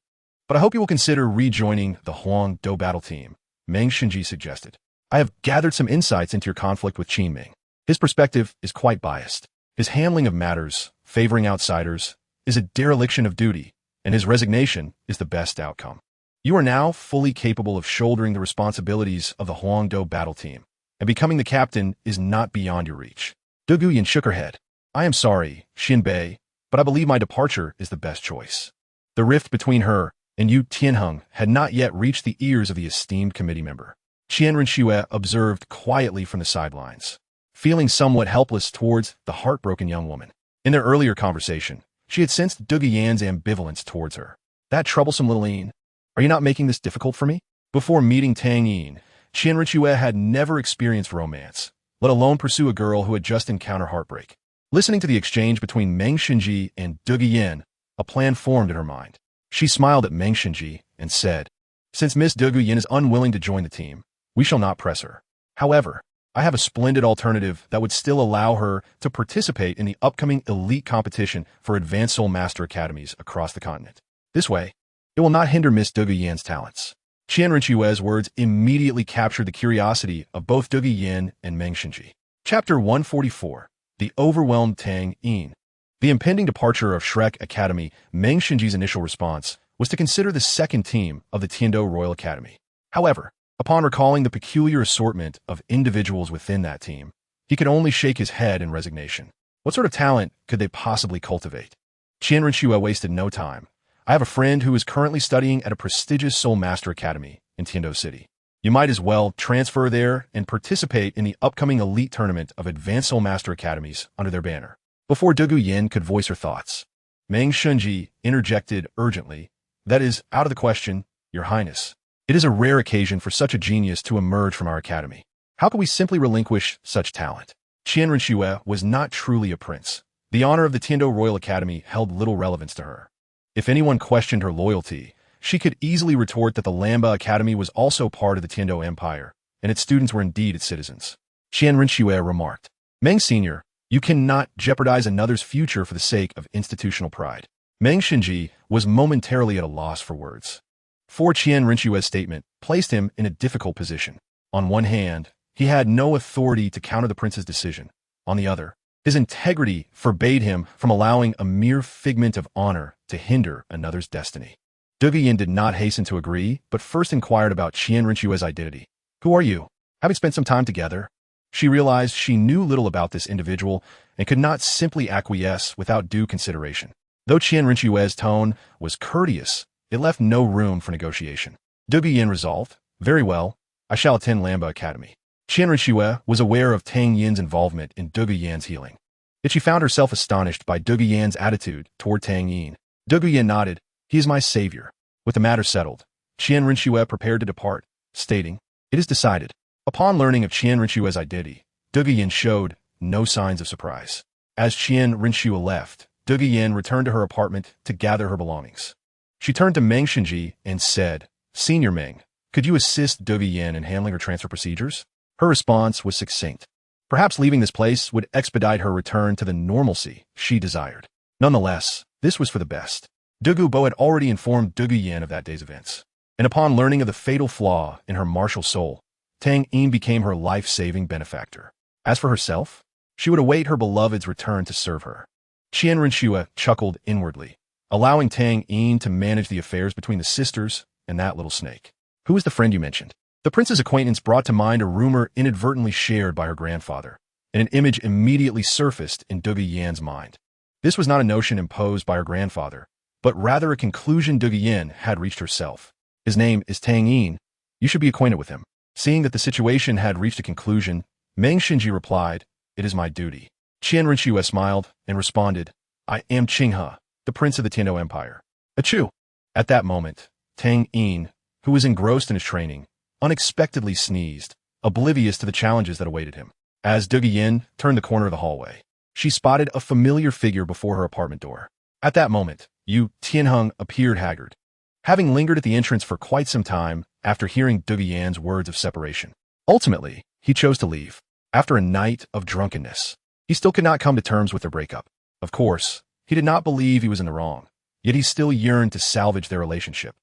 but I hope you will consider rejoining the Huangdo battle team, Meng Xinji suggested. I have gathered some insights into your conflict with Qin Ming. His perspective is quite biased. His handling of matters, favoring outsiders, is a dereliction of duty, and his resignation is the best outcome. You are now fully capable of shouldering the responsibilities of the Huangdo battle team, and becoming the captain is not beyond your reach. Yan shook her head. I am sorry, Xinbei, but I believe my departure is the best choice. The rift between her and Yu Tianheng had not yet reached the ears of the esteemed committee member. Qian Renxue observed quietly from the sidelines, feeling somewhat helpless towards the heartbroken young woman. In their earlier conversation, she had sensed Dugu Yan's ambivalence towards her. That troublesome little Yin. Are you not making this difficult for me? Before meeting Tang Yin, Qian Renxue had never experienced romance, let alone pursue a girl who had just encountered heartbreak. Listening to the exchange between Meng Xinji and Dugu Yan, a plan formed in her mind. She smiled at Meng Xinji and said, "Since Miss Dugu Yan is unwilling to join the team, we shall not press her. However, I have a splendid alternative that would still allow her to participate in the upcoming elite competition for advanced Soul Master Academies across the continent. This way, it will not hinder Miss Dugu Yan's talents." Qian Renxue's words immediately captured the curiosity of both Dugu Yan and Meng Xinji. Chapter 144. The Overwhelmed Tang Yin. The impending departure of Shrek Academy, Meng Xinji's initial response was to consider the second team of the Tiando Royal Academy. However, upon recalling the peculiar assortment of individuals within that team, he could only shake his head in resignation. What sort of talent could they possibly cultivate? Qian Renxue wasted no time. I have a friend who is currently studying at a prestigious Soul Master Academy in Tiando City. You might as well transfer there and participate in the upcoming elite tournament of Advanced Soul Master Academies under their banner. Before Dugu Yan could voice her thoughts, Meng Xinji interjected urgently, "That is out of the question, Your Highness. It is a rare occasion for such a genius to emerge from our academy. How can we simply relinquish such talent?" Qian Renxue was not truly a prince. The honor of the Tiando Royal Academy held little relevance to her. If anyone questioned her loyalty, she could easily retort that the Lamba Academy was also part of the Tiando Empire, and its students were indeed its citizens. Qian Renxue remarked, "Meng Sr., you cannot jeopardize another's future for the sake of institutional pride." Meng Xinji was momentarily at a loss for words. For Qian Renxue's statement placed him in a difficult position. On one hand, he had no authority to counter the prince's decision. On the other, his integrity forbade him from allowing a mere figment of honor to hinder another's destiny. Dugu Yan did not hasten to agree, but first inquired about Qian Renxue's identity. "Who are you? Having spent some time together?" She realized she knew little about this individual and could not simply acquiesce without due consideration. Though Qian Renxue's tone was courteous, it left no room for negotiation. Dugu Yan resolved, "Very well, I shall attend Lamba Academy." Qian Renxue was aware of Tang Yin's involvement in Dugu Yan's healing. Yet she found herself astonished by Dugu Yan's attitude toward Tang Yin. Dugu Yan nodded, "He is my savior." With the matter settled, Qian Renxue prepared to depart, stating, "It is decided." Upon learning of Qian Renxue's identity, Dugu Yan showed no signs of surprise. As Qian Renxue left, Dugu Yan returned to her apartment to gather her belongings. She turned to Meng Xinji and said, "Senior Meng, could you assist Dugu Yan in handling her transfer procedures?" Her response was succinct. Perhaps leaving this place would expedite her return to the normalcy she desired. Nonetheless, this was for the best. Dugu Bo had already informed Dugu Yan of that day's events, and upon learning of the fatal flaw in her martial soul, Tang Yin became her life-saving benefactor. As for herself, she would await her beloved's return to serve her. Qian Renxue chuckled inwardly, allowing Tang Yin to manage the affairs between the sisters and that little snake. "Who is the friend you mentioned?" The prince's acquaintance brought to mind a rumor inadvertently shared by her grandfather, and an image immediately surfaced in Dugu Yan's mind. This was not a notion imposed by her grandfather, but rather a conclusion Dugu Yan had reached herself. "His name is Tang Yin. You should be acquainted with him." Seeing that the situation had reached a conclusion, Meng Xinji replied, "It is my duty." Qian Renxue smiled and responded, "I am Qinghe, the prince of the Tiando Empire." Achoo! At that moment, Tang Yin, who was engrossed in his training, unexpectedly sneezed, oblivious to the challenges that awaited him. As Dugu Yan turned the corner of the hallway, she spotted a familiar figure before her apartment door. At that moment, Yu Tianheng appeared haggard, having lingered at the entrance for quite some time after hearing Dugu Yan's words of separation. Ultimately, he chose to leave. After a night of drunkenness, he still could not come to terms with their breakup. Of course, he did not believe he was in the wrong, yet he still yearned to salvage their relationship.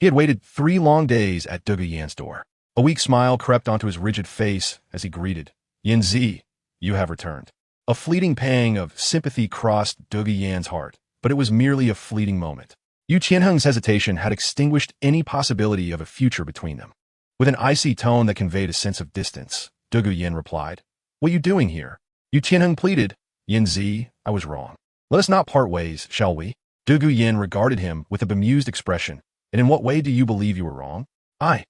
He had waited 3 long days at Dugu Yan's door. A weak smile crept onto his rigid face as he greeted, "Yin Zi, you have returned." A fleeting pang of sympathy crossed Dugu Yan's heart, but it was merely a fleeting moment. Yu Tianheng's hesitation had extinguished any possibility of a future between them. With an icy tone that conveyed a sense of distance, Dugu Yan replied, "What are you doing here?" Yu Tianheng pleaded, "Yin Zi, I was wrong. Let us not part ways, shall we?" Dugu Yan regarded him with a bemused expression, And in what way do you believe you were wrong? I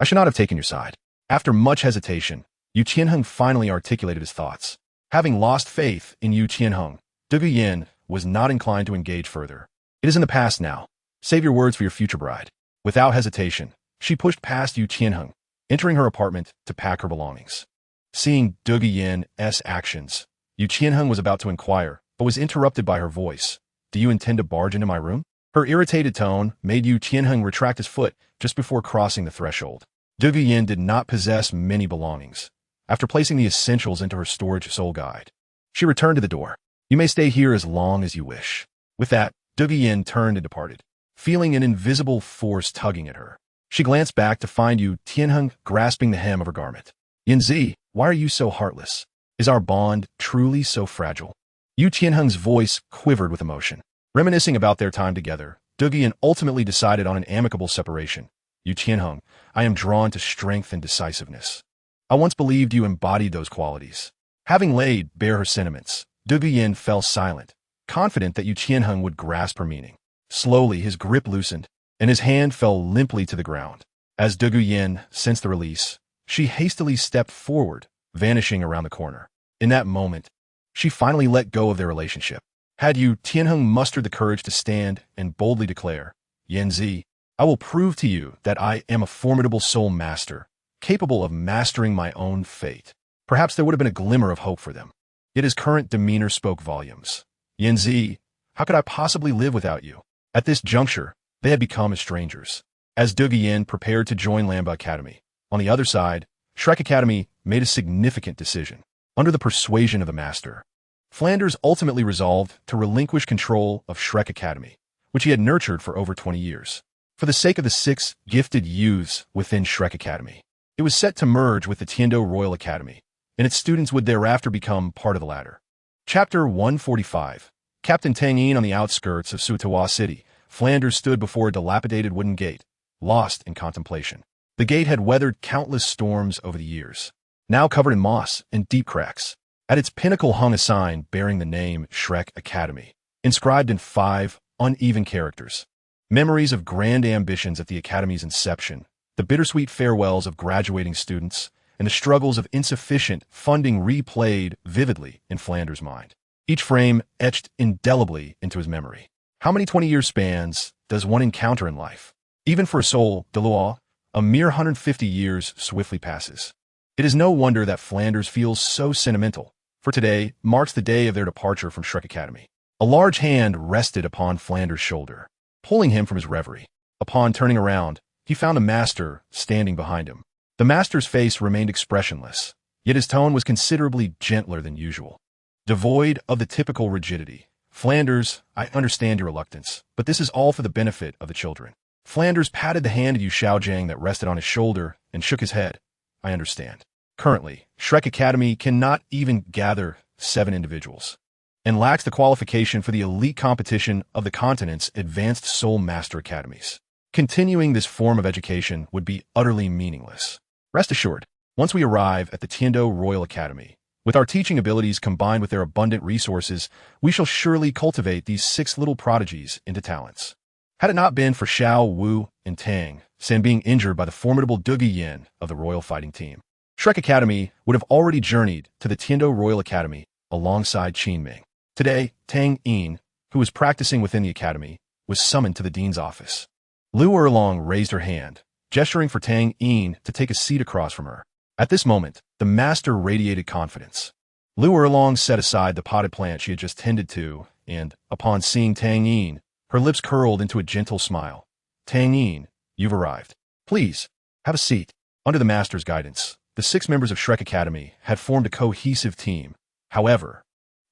should not have taken your side. After much hesitation, Yu Qianheng finally articulated his thoughts. Having lost faith in Yu Qianheng, Dugu Yin was not inclined to engage further. It is in the past now. Save your words for your future bride. Without hesitation, she pushed past Yu Qianheng, entering her apartment to pack her belongings. Seeing Dugu Yin's actions, Yu Qianheng was about to inquire, but was interrupted by her voice. Do you intend to barge into my room? Her irritated tone made Yu Qianheng retract his foot just before crossing the threshold. Dugu Yin did not possess many belongings. After placing the essentials into her storage soul guide, she returned to the door. You may stay here as long as you wish. With that, Dugu Yin turned and departed, feeling an invisible force tugging at her. She glanced back to find Yu Qianheng grasping the hem of her garment. Yanzi, why are you so heartless? Is our bond truly so fragile? Yu Qianheng's voice quivered with emotion. Reminiscing about their time together, Dugu Yin ultimately decided on an amicable separation. Yu Qianheng, I am drawn to strength and decisiveness. I once believed you embodied those qualities. Having laid bare her sentiments, Dugu Yin fell silent, confident that Yu Qianheng would grasp her meaning. Slowly, his grip loosened, and his hand fell limply to the ground. As Dugu Yin sensed the release, she hastily stepped forward, vanishing around the corner. In that moment, she finally let go of their relationship. Had Yu Qianheng mustered the courage to stand and boldly declare, Yanzi, I will prove to you that I am a formidable soul master, capable of mastering my own fate. Perhaps there would have been a glimmer of hope for them. Yet his current demeanor spoke volumes. Yanzi, how could I possibly live without you? At this juncture, they had become as strangers. As Dugu Yin prepared to join Lamba Academy, on the other side, Shrek Academy made a significant decision. Under the persuasion of the master, Flanders ultimately resolved to relinquish control of Shrek Academy, which he had nurtured for over 20 years. For the sake of the 6 gifted youths within Shrek Academy, it was set to merge with the Tiando Royal Academy, and its students would thereafter become part of the latter. Chapter 145. Captain Tang Yin on the outskirts of Sutawa City, Flanders stood before a dilapidated wooden gate, lost in contemplation. The gate had weathered countless storms over the years, now covered in moss and deep cracks. At its pinnacle hung a sign bearing the name Shrek Academy, inscribed in 5 uneven characters. Memories of grand ambitions at the Academy's inception, the bittersweet farewells of graduating students, and the struggles of insufficient funding replayed vividly in Flanders' mind. Each frame etched indelibly into his memory. How many 20-year spans does one encounter in life? Even for a soul, Douluo, a mere 150 years swiftly passes. It is no wonder that Flanders feels so sentimental, for today marks the day of their departure from Shrek Academy. A large hand rested upon Flanders' shoulder, pulling him from his reverie. Upon turning around, he found the master standing behind him. The master's face remained expressionless, yet his tone was considerably gentler than usual. Devoid of the typical rigidity, Flanders, I understand your reluctance, but this is all for the benefit of the children. Flanders patted the hand of Yu Xiaojiang that rested on his shoulder and shook his head. I understand. Currently, Shrek Academy cannot even gather 7 individuals, and lacks the qualification for the elite competition of the continent's advanced Soul Master Academies. Continuing this form of education would be utterly meaningless. Rest assured, once we arrive at the Tiando Royal Academy, with our teaching abilities combined with their abundant resources, we shall surely cultivate these 6 little prodigies into talents. Had it not been for Xiao, Wu, and Tang San being injured by the formidable Dugu Yin of the Royal Fighting Team, Shrek Academy would have already journeyed to the Tiando Royal Academy alongside Qin Ming. Today, Tang Yin, who was practicing within the academy, was summoned to the dean's office. Lu Erlong raised her hand, gesturing for Tang Yin to take a seat across from her. At this moment, the master radiated confidence. Lu Erlong set aside the potted plant she had just tended to, and, upon seeing Tang Yin, her lips curled into a gentle smile. Tang Yin, you've arrived. Please, have a seat. Under the master's guidance, the 6 members of Shrek Academy had formed a cohesive team. However,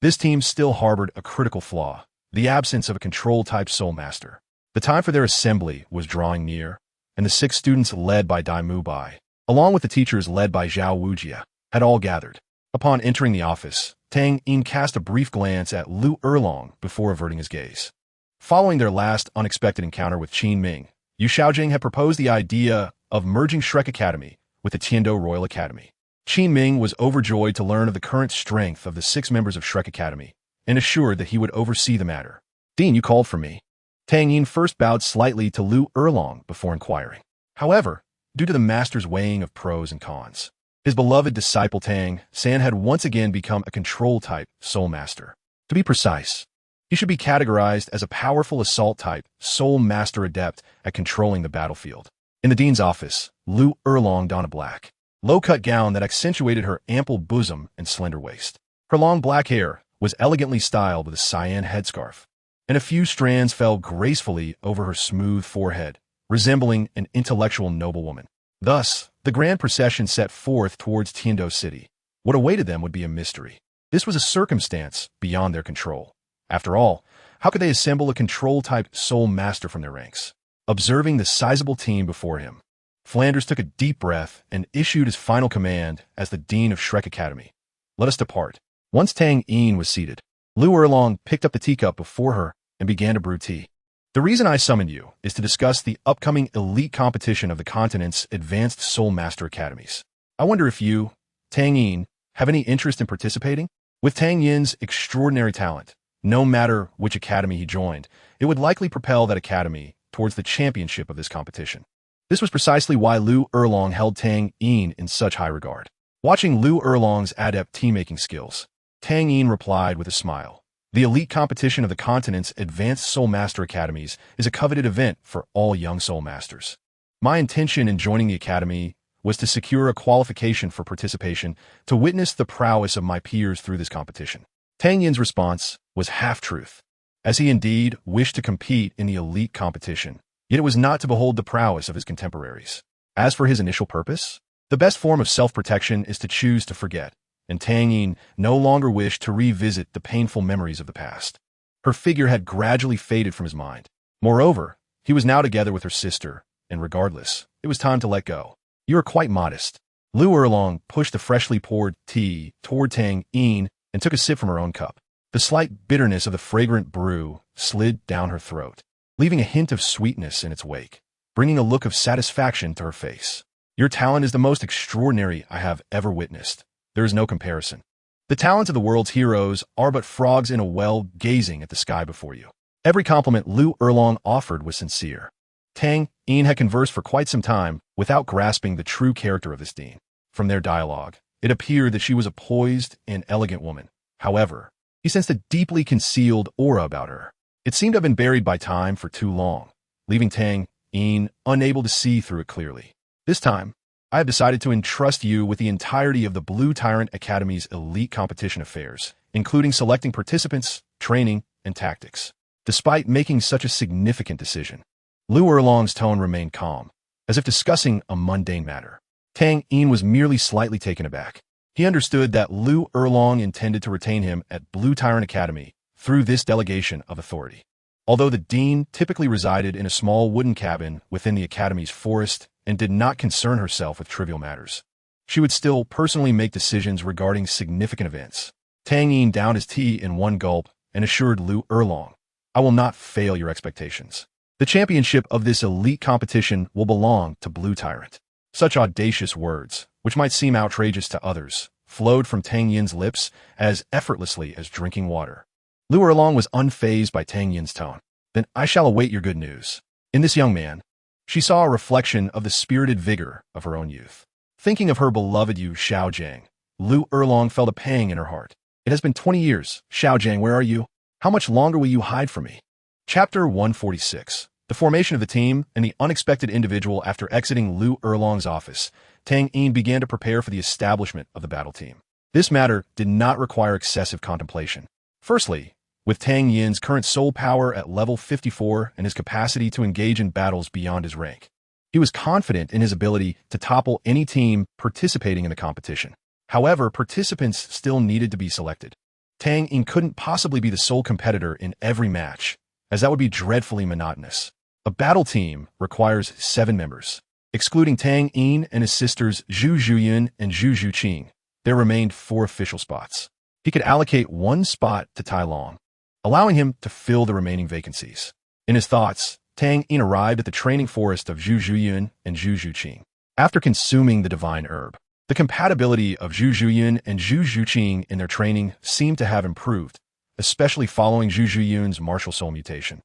this team still harbored a critical flaw, the absence of a control-type soul master. The time for their assembly was drawing near, and the 6 students led by Dai Mu Bai, along with the teachers led by Zhao Wujia, had all gathered. Upon entering the office, Tang Yin cast a brief glance at Lu Erlong before averting his gaze. Following their last unexpected encounter with Qin Ming, Yu Xiaojing had proposed the idea of merging Shrek Academy with the Tiando Royal Academy. Qin Ming was overjoyed to learn of the current strength of the 6 members of Shrek Academy, and assured that he would oversee the matter. Dean, you called for me. Tang Yin first bowed slightly to Lu Erlong before inquiring. However, due to the master's weighing of pros and cons, his beloved disciple Tang San had once again become a control-type soul master. To be precise, he should be categorized as a powerful assault-type soul master adept at controlling the battlefield. In the dean's office, Lu Erlong donned a black, low-cut gown that accentuated her ample bosom and slender waist. Her long black hair was elegantly styled with a cyan headscarf, and a few strands fell gracefully over her smooth forehead, resembling an intellectual noblewoman. Thus, the grand procession set forth towards Tiando City. What awaited them would be a mystery. This was a circumstance beyond their control. After all, how could they assemble a control-type soul master from their ranks? Observing the sizable team before him, Flanders took a deep breath and issued his final command as the Dean of Shrek Academy. Let us depart. Once Tang Yin was seated, Lu Erlong picked up the teacup before her and began to brew tea. The reason I summoned you is to discuss the upcoming elite competition of the continent's advanced Soul Master Academies. I wonder if you, Tang Yin, have any interest in participating? With Tang Yin's extraordinary talent, no matter which academy he joined, it would likely propel that academy towards the championship of this competition. This was precisely why Lu Erlong held Tang Yin in such high regard. Watching Lu Erlong's adept tea-making skills, Tang Yin replied with a smile. The elite competition of the continent's advanced Soul Master Academies is a coveted event for all young Soul Masters. My intention in joining the academy was to secure a qualification for participation to witness the prowess of my peers through this competition. Tang Yin's response was half-truth, as he indeed wished to compete in the elite competition, yet it was not to behold the prowess of his contemporaries. As for his initial purpose, the best form of self-protection is to choose to forget, and Tang Yin no longer wished to revisit the painful memories of the past. Her figure had gradually faded from his mind. Moreover, he was now together with her sister, and regardless, it was time to let go. You are quite modest. Lu Erlong pushed the freshly poured tea toward Tang Yin and took a sip from her own cup. The slight bitterness of the fragrant brew slid down her throat, leaving a hint of sweetness in its wake, bringing a look of satisfaction to her face. Your talent is the most extraordinary I have ever witnessed. There is no comparison. The talents of the world's heroes are but frogs in a well gazing at the sky before you. Every compliment Lu Erlong offered was sincere. Tang Yin had conversed for quite some time without grasping the true character of this dean. From their dialogue, it appeared that she was a poised and elegant woman. However, he sensed a deeply concealed aura about her. It seemed to have been buried by time for too long, leaving Tang Yin unable to see through it clearly. This time, I have decided to entrust you with the entirety of the Blue Tyrant Academy's elite competition affairs, including selecting participants, training, and tactics. Despite making such a significant decision, Lu Erlong's tone remained calm, as if discussing a mundane matter. Tang Yin was merely slightly taken aback. He understood that Lu Erlong intended to retain him at Blue Tyrant Academy through this delegation of authority. Although the dean typically resided in a small wooden cabin within the academy's forest and did not concern herself with trivial matters, she would still personally make decisions regarding significant events. Tang Yin downed his tea in one gulp and assured Lu Erlong, I will not fail your expectations. The championship of this elite competition will belong to Blue Tyrant. Such audacious words, which might seem outrageous to others, flowed from Tang Yin's lips as effortlessly as drinking water. Lu Erlong was unfazed by Tang Yin's tone. Then I shall await your good news. In this young man, she saw a reflection of the spirited vigor of her own youth. Thinking of her beloved youth, Xiao Jiang, Lu Erlong felt a pang in her heart. It has been 20 years. Xiao Jiang, where are you? How much longer will you hide from me? Chapter 146. The formation of the team and the unexpected individual. After exiting Lu Erlong's office, Tang Yin began to prepare for the establishment of the battle team. This matter did not require excessive contemplation. Firstly, with Tang Yin's current soul power at level 54 and his capacity to engage in battles beyond his rank, he was confident in his ability to topple any team participating in the competition. However, participants still needed to be selected. Tang Yin couldn't possibly be the sole competitor in every match, as that would be dreadfully monotonous. A battle team requires 7 members. Excluding Tang Yin and his sisters Zhu Zhuyin and Zhu Zhuqing, there remained 4 official spots. He could allocate 1 spot to Tai Long, allowing him to fill the remaining vacancies. In his thoughts, Tang Yin arrived at the training forest of Zhu Zhuyin and Zhu Zhuqing. After consuming the divine herb, the compatibility of Zhu Zhuyin and Zhu Zhuqing in their training seemed to have improved, especially following Zhu Zhuyin's martial soul mutation.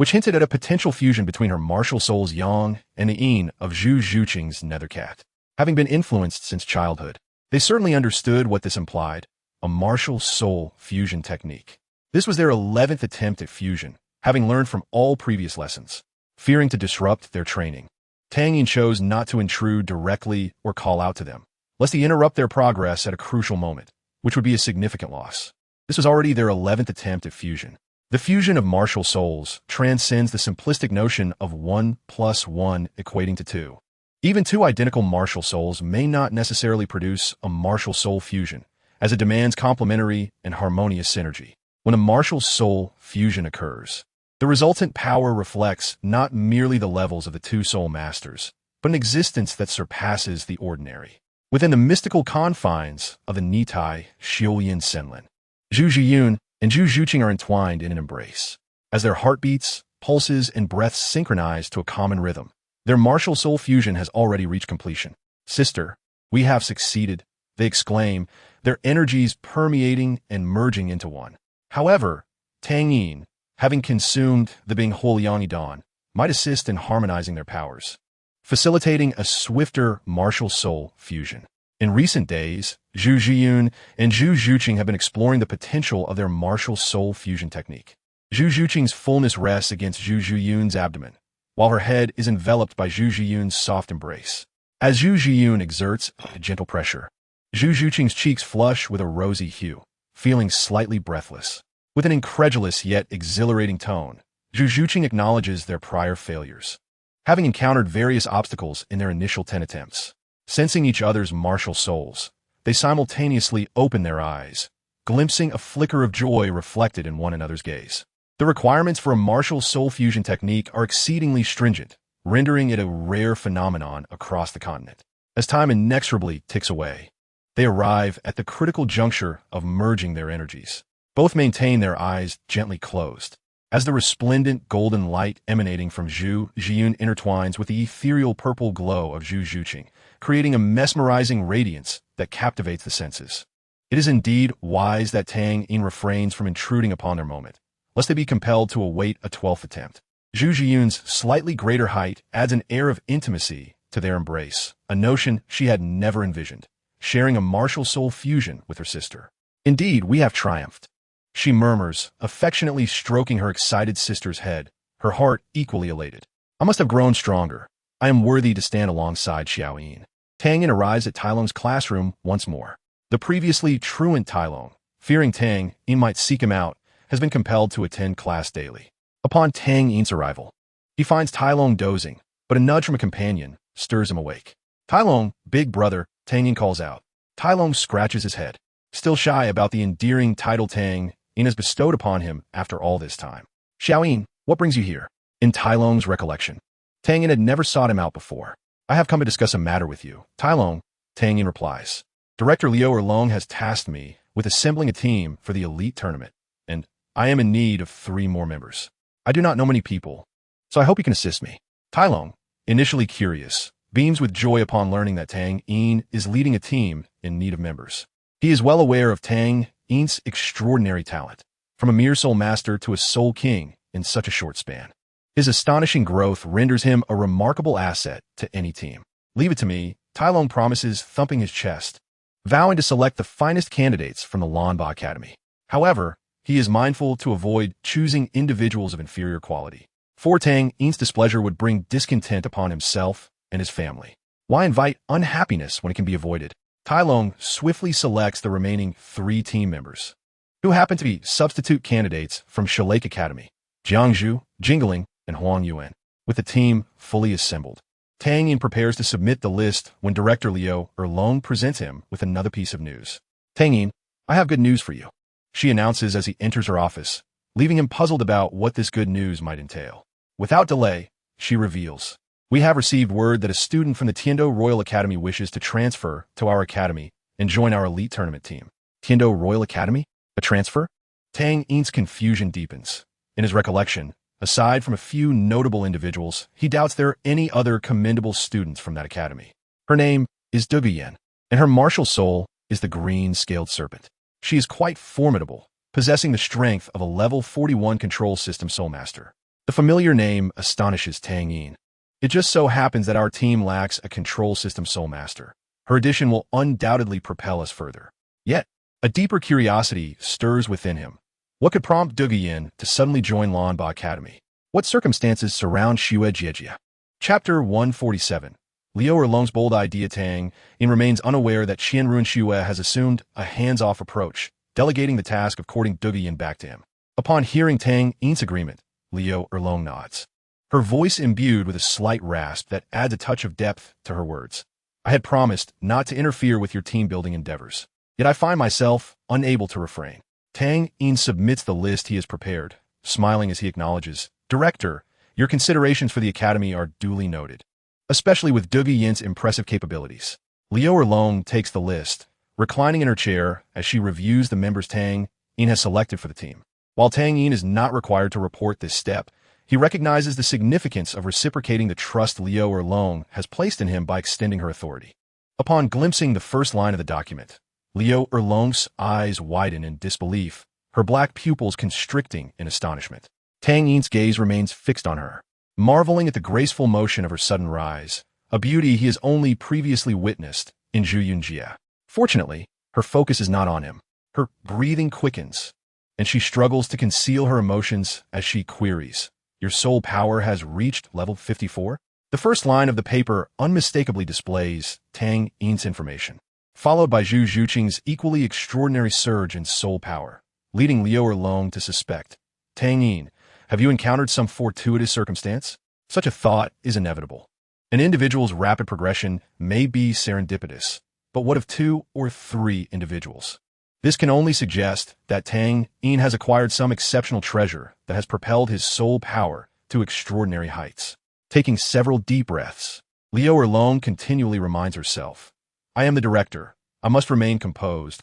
which hinted at a potential fusion between her martial soul's yang and the yin of Zhu Zhuqing's nethercat. Having been influenced since childhood, they certainly understood what this implied, a martial soul fusion technique. This was their 11th attempt at fusion, having learned from all previous lessons. Fearing to disrupt their training, Tang Yin chose not to intrude directly or call out to them, lest he interrupt their progress at a crucial moment, which would be a significant loss. This was already their 11th attempt at fusion. The fusion of martial souls transcends the simplistic notion of 1 plus 1 equating to 2. Even two identical martial souls may not necessarily produce a martial soul fusion, as it demands complementary and harmonious synergy. When a martial soul fusion occurs, the resultant power reflects not merely the levels of the two soul masters, but an existence that surpasses the ordinary. Within the mystical confines of the Nitai Xiuyin Senlin, Zhu Zhiyun and Zhu Zhuqing are entwined in an embrace. As their heartbeats, pulses, and breaths synchronize to a common rhythm, their martial soul fusion has already reached completion. "Sister, we have succeeded," they exclaim, their energies permeating and merging into one. However, Tang Yin, having consumed the Bing Huoliang Dawn, might assist in harmonizing their powers, facilitating a swifter martial soul fusion. In recent days, Zhu Zhiyun and Zhu Zhuqing have been exploring the potential of their martial soul fusion technique. Zhu Zhuqing's fullness rests against Zhu Zhiyun's abdomen, while her head is enveloped by Zhu Zhiyun's soft embrace. As Zhu Zhiyun exerts a gentle pressure, Zhu Zhuqing's cheeks flush with a rosy hue, feeling slightly breathless. With an incredulous yet exhilarating tone, Zhu Zhuqing acknowledges their prior failures, having encountered various obstacles in their initial 10 attempts. Sensing each other's martial souls, they simultaneously open their eyes, glimpsing a flicker of joy reflected in one another's gaze. The requirements for a martial soul fusion technique are exceedingly stringent, rendering it a rare phenomenon across the continent. As time inexorably ticks away, they arrive at the critical juncture of merging their energies. Both maintain their eyes gently closed, as the resplendent golden light emanating from Zhu Zhiyun intertwines with the ethereal purple glow of Zhu Zhuqing, creating a mesmerizing radiance that captivates the senses. It is indeed wise that Tang Yin refrains from intruding upon their moment, lest they be compelled to await a 12th attempt. Zhu Zhiyun's slightly greater height adds an air of intimacy to their embrace, a notion she had never envisioned, sharing a martial soul fusion with her sister. "Indeed, we have triumphed," she murmurs, affectionately stroking her excited sister's head, her heart equally elated. "I must have grown stronger. I am worthy to stand alongside Xiao Yin." Tang Yin arrives at Tai Long's classroom once more. The previously truant Tai Long, fearing Tang Yin might seek him out, has been compelled to attend class daily. Upon Tang Yin's arrival, he finds Tai Long dozing, but a nudge from a companion stirs him awake. "Tai Long, big brother," Tang Yin calls out. Tai Long scratches his head, still shy about the endearing title Tang Yin has bestowed upon him after all this time. "Xiao Yin, what brings you here?" In Tai Long's recollection, Tang Yin had never sought him out before. "I have come to discuss a matter with you, Tai Long," Tang Yin replies. "Director Liu Erlong has tasked me with assembling a team for the elite tournament, and I am in need of 3 more members. I do not know many people, so I hope you can assist me." Tai Long, initially curious, beams with joy upon learning that Tang Yin is leading a team in need of members. He is well aware of Tang Yin's extraordinary talent, from a mere soul master to a soul king in such a short span. His astonishing growth renders him a remarkable asset to any team. "Leave it to me," Tai Long promises, thumping his chest, vowing to select the finest candidates from the Lanba Academy. However, he is mindful to avoid choosing individuals of inferior quality, for Tang Yin's displeasure would bring discontent upon himself and his family. Why invite unhappiness when it can be avoided? Tai Long swiftly selects the remaining 3 team members, who happen to be substitute candidates from Shilake Academy, Jiangzhu, Jingling, and Huang Yuan. With the team fully assembled, Tang Yin prepares to submit the list when Director Liu Erlong presents him with another piece of news. "Tang Yin, I have good news for you," she announces as he enters her office, leaving him puzzled about what this good news might entail. Without delay, she reveals, "We have received word that a student from the Tiando Royal Academy wishes to transfer to our academy and join our elite tournament team." Tiando Royal Academy? A transfer? Tang Yin's confusion deepens. In his recollection, aside from a few notable individuals, he doubts there are any other commendable students from that academy. Her name is Douluo, and her martial soul is the green-scaled serpent. She is quite formidable, possessing the strength of a level 41 control system soul master. The familiar name astonishes Tang Yin. It just so happens that our team lacks a control system soul master. Her addition will undoubtedly propel us further. Yet, a deeper curiosity stirs within him. What could prompt Douluo to suddenly join Lanba Academy? What circumstances surround Xue Jiejia? Chapter 147. Liu Erlong's bold idea. Tang Yin remains unaware that Qianrun Xue has assumed a hands-off approach, delegating the task of courting Douluo back to him. Upon hearing Tang Yin's agreement, Liu Erlong nods. Her voice imbued with a slight rasp that adds a touch of depth to her words. I had promised not to interfere with your team-building endeavors. Yet I find myself unable to refrain. Tang Yin submits the list he has prepared, smiling as he acknowledges, Director, your considerations for the Academy are duly noted, especially with Douluo's impressive capabilities. Liu Erlong takes the list, reclining in her chair as she reviews the members Tang Yin has selected for the team. While Tang Yin is not required to report this step, he recognizes the significance of reciprocating the trust Liu Erlong has placed in him by extending her authority. Upon glimpsing the first line of the document, Liu Erlong's eyes widen in disbelief, her black pupils constricting in astonishment. Tang Yin's gaze remains fixed on her, marveling at the graceful motion of her sudden rise, a beauty he has only previously witnessed in Zhu Yunjia. Fortunately, her focus is not on him. Her breathing quickens, and she struggles to conceal her emotions as she queries, Your soul power has reached level 54? The first line of the paper unmistakably displays Tang Yin's information, followed by Zhu Zhuqing's equally extraordinary surge in soul power, leading Liu Erlong to suspect, Tang Yin, have you encountered some fortuitous circumstance? Such a thought is inevitable. An individual's rapid progression may be serendipitous, but what of 2 or 3 individuals? This can only suggest that Tang Yin has acquired some exceptional treasure that has propelled his soul power to extraordinary heights. Taking several deep breaths, Liu Erlong continually reminds herself, I am the director. I must remain composed.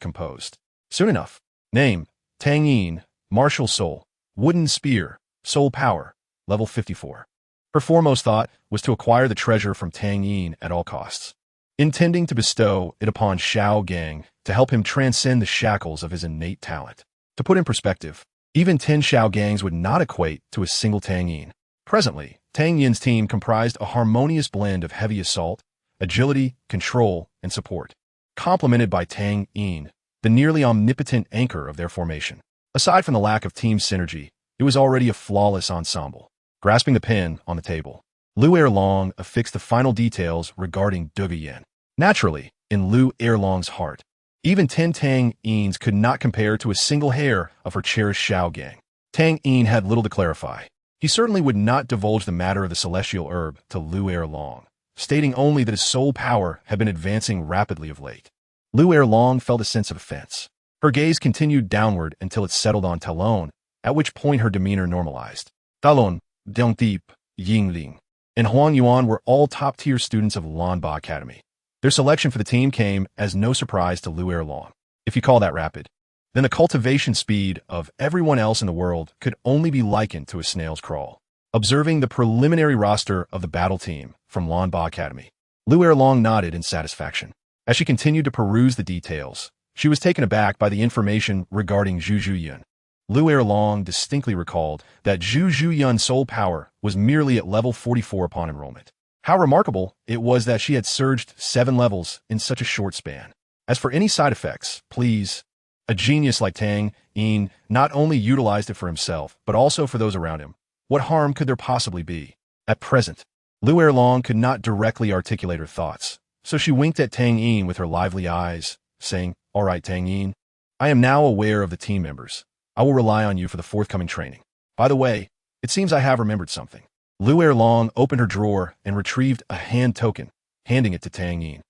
Soon enough. Name, Tang Yin, martial soul, wooden spear, soul power, level 54. Her foremost thought was to acquire the treasure from Tang Yin at all costs, intending to bestow it upon Xiao Gang to help him transcend the shackles of his innate talent. To put in perspective, even 10 Xiao Gangs would not equate to a single Tang Yin. Presently, Tang Yin's team comprised a harmonious blend of heavy assault, agility, control, and support, complemented by Tang Yin, the nearly omnipotent anchor of their formation. Aside from the lack of team synergy, it was already a flawless ensemble. Grasping the pen on the table, Liu Erlong affixed the final details regarding Douluo. Naturally, in Liu Erlong's heart, even 10 Tang Yins could not compare to a single hair of her cherished Xiao Gang. Tang Yin had little to clarify. He certainly would not divulge the matter of the celestial herb to Liu Erlong, stating only that his soul power had been advancing rapidly of late. Liu Erlong felt a sense of offense. Her gaze continued downward until it settled on Talon, at which point her demeanor normalized. Talon, Dongdeep, Yingling, and Huang Yuan were all top-tier students of Lanba Academy. Their selection for the team came as no surprise to Liu Erlong. If you call that rapid, then the cultivation speed of everyone else in the world could only be likened to a snail's crawl. Observing the preliminary roster of the battle team from Lanba Academy, Liu Erlong nodded in satisfaction. As she continued to peruse the details, she was taken aback by the information regarding Zhu Zhuyan. Liu Erlong distinctly recalled that Zhu Zhuyan's soul power was merely at level 44 upon enrollment. How remarkable it was that she had surged 7 levels in such a short span. As for any side effects, please, a genius like Tang Yin not only utilized it for himself, but also for those around him. What harm could there possibly be? At present, Liu Erlong could not directly articulate her thoughts, so she winked at Tang Yin with her lively eyes, saying, All right, Tang Yin, I am now aware of the team members. I will rely on you for the forthcoming training. By the way, it seems I have remembered something. Liu Erlong opened her drawer and retrieved a hand token, handing it to Tang Yin.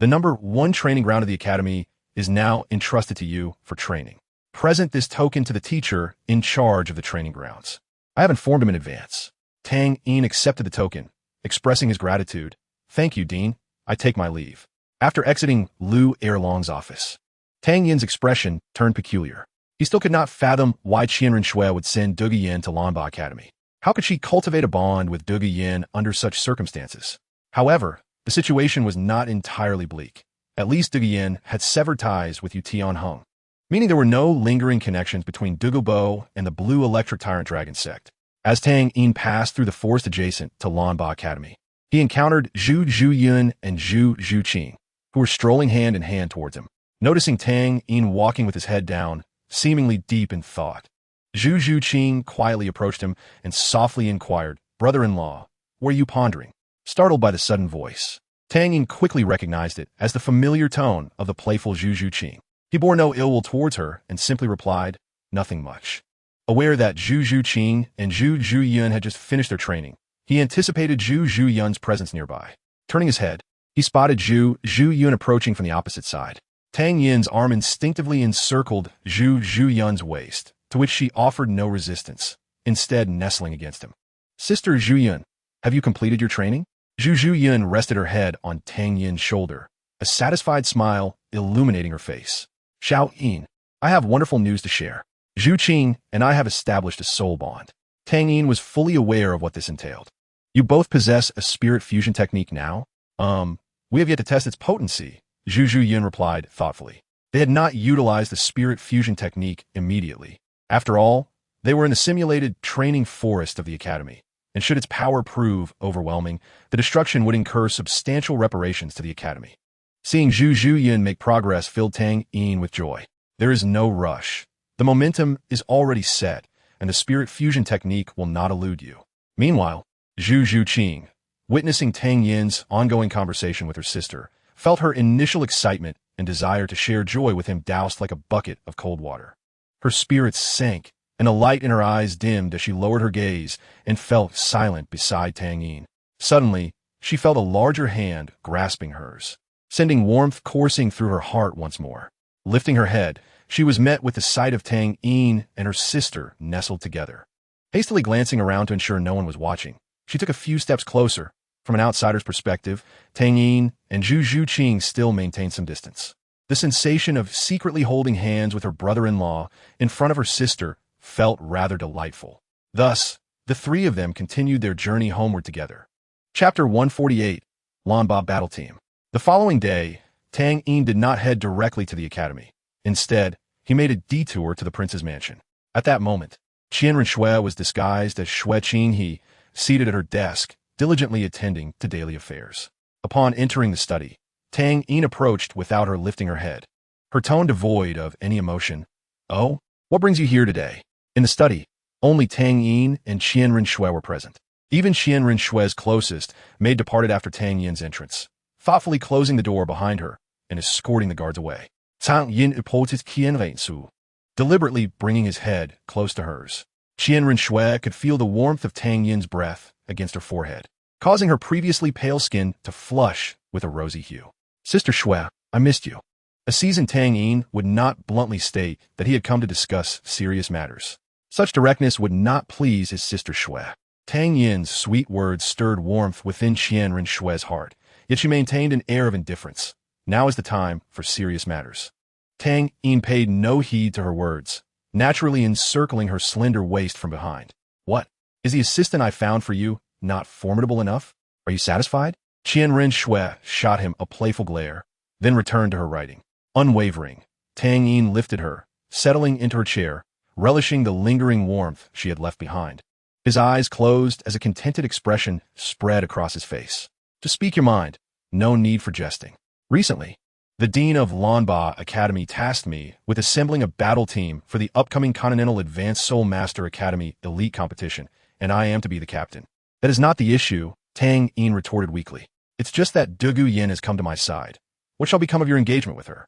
The number 1 training ground of the academy is now entrusted to you for training. Present this token to the teacher in charge of the training grounds. I have informed him in advance. Tang Yin accepted the token, expressing his gratitude. Thank you, Dean. I take my leave. After exiting Liu Erlong's office, Tang Yin's expression turned peculiar. He still could not fathom why Qianrun Xue would send Douluo to Lanba Academy. How could she cultivate a bond with Douluo under such circumstances? However, the situation was not entirely bleak. At least Douluo had severed ties with Tianheng, meaning there were no lingering connections between Douluo and the Blue Electric Tyrant Dragon sect. As Tang Yin passed through the forest adjacent to Lanba Academy, he encountered Zhu Zhuyun and Zhu Zhuqing, who were strolling hand in hand towards him. Noticing Tang Yin walking with his head down, seemingly deep in thought, Zhu Zhuqing quietly approached him and softly inquired, "Brother-in-law, what are you pondering?" Startled by the sudden voice, Tang Yin quickly recognized it as the familiar tone of the playful Zhu Zhuqing. He bore no ill will towards her and simply replied, "Nothing much." Aware that Zhu Zhuqing and Zhu Zhuyun had just finished their training, he anticipated Zhu Zhuyun's presence nearby. Turning his head, he spotted Zhu Zhuyun approaching from the opposite side. Tang Yin's arm instinctively encircled Zhu Zhuyun's waist, to which she offered no resistance, instead nestling against him. "Sister Zhuyun, have you completed your training?" Zhu Zhuyun rested her head on Tang Yin's shoulder, a satisfied smile illuminating her face. "Xiao Yin, I have wonderful news to share. Zhu Qing and I have established a soul bond." Tang Yin was fully aware of what this entailed. "You both possess a spirit fusion technique now?" We have yet to test its potency," Zhu Zhuyun replied thoughtfully. They had not utilized the spirit fusion technique immediately. After all, they were in the simulated training forest of the academy, and should its power prove overwhelming, the destruction would incur substantial reparations to the academy. Seeing Zhu Zhuyun make progress filled Tang Yin with joy. There is no rush. The momentum is already set, and the spirit fusion technique will not elude you. Meanwhile, Zhu Zhuqing, witnessing Tang Yin's ongoing conversation with her sister, felt her initial excitement and desire to share joy with him doused like a bucket of cold water. Her spirits sank, and a light in her eyes dimmed as she lowered her gaze and fell silent beside Tang Yin. Suddenly, she felt a larger hand grasping hers, sending warmth coursing through her heart once more. Lifting her head, she was met with the sight of Tang Yin and her sister nestled together. Hastily glancing around to ensure no one was watching, she took a few steps closer. From an outsider's perspective, Tang Yin and Zhu Zhuqing still maintained some distance. The sensation of secretly holding hands with her brother-in-law in front of her sister felt rather delightful. Thus, the three of them continued their journey homeward together. Chapter 148, Lanba Battle Team. The following day, Tang Yin did not head directly to the academy. Instead, he made a detour to the prince's mansion. At that moment, Qianren Shui was disguised as Shui Qinghe, seated at her desk, diligently attending to daily affairs. Upon entering the study, Tang Yin approached without her lifting her head, her tone devoid of any emotion. "Oh, what brings you here today?" In the study, only Tang Yin and Qianren Shui were present. Even Qianren Shui's closest maid departed after Tang Yin's entrance, thoughtfully closing the door behind her and escorting the guards away. Tang Yin approached Qianren Shui, deliberately bringing his head close to hers. Qianren Shui could feel the warmth of Tang Yin's breath against her forehead, causing her previously pale skin to flush with a rosy hue. "Sister Shui, I missed you." A seasoned Tang Yin would not bluntly state that he had come to discuss serious matters. Such directness would not please his sister Shui. Tang Yin's sweet words stirred warmth within Qianren Shui's heart, yet she maintained an air of indifference. Now is the time for serious matters. Tang Yin paid no heed to her words, naturally encircling her slender waist from behind. "What? Is the assistant I found for you not formidable enough? Are you satisfied?" Qianren Shui shot him a playful glare, then returned to her writing. Unwavering, Tang Yin lifted her, settling into her chair, relishing the lingering warmth she had left behind. His eyes closed as a contented expression spread across his face. "To speak your mind, no need for jesting. Recently, the Dean of Lanba Academy tasked me with assembling a battle team for the upcoming Continental Advanced Soul Master Academy Elite Competition, and I am to be the captain." "That is not the issue," Tang Yin retorted weakly. "It's just that Dugu Yin has come to my side. What shall become of your engagement with her?"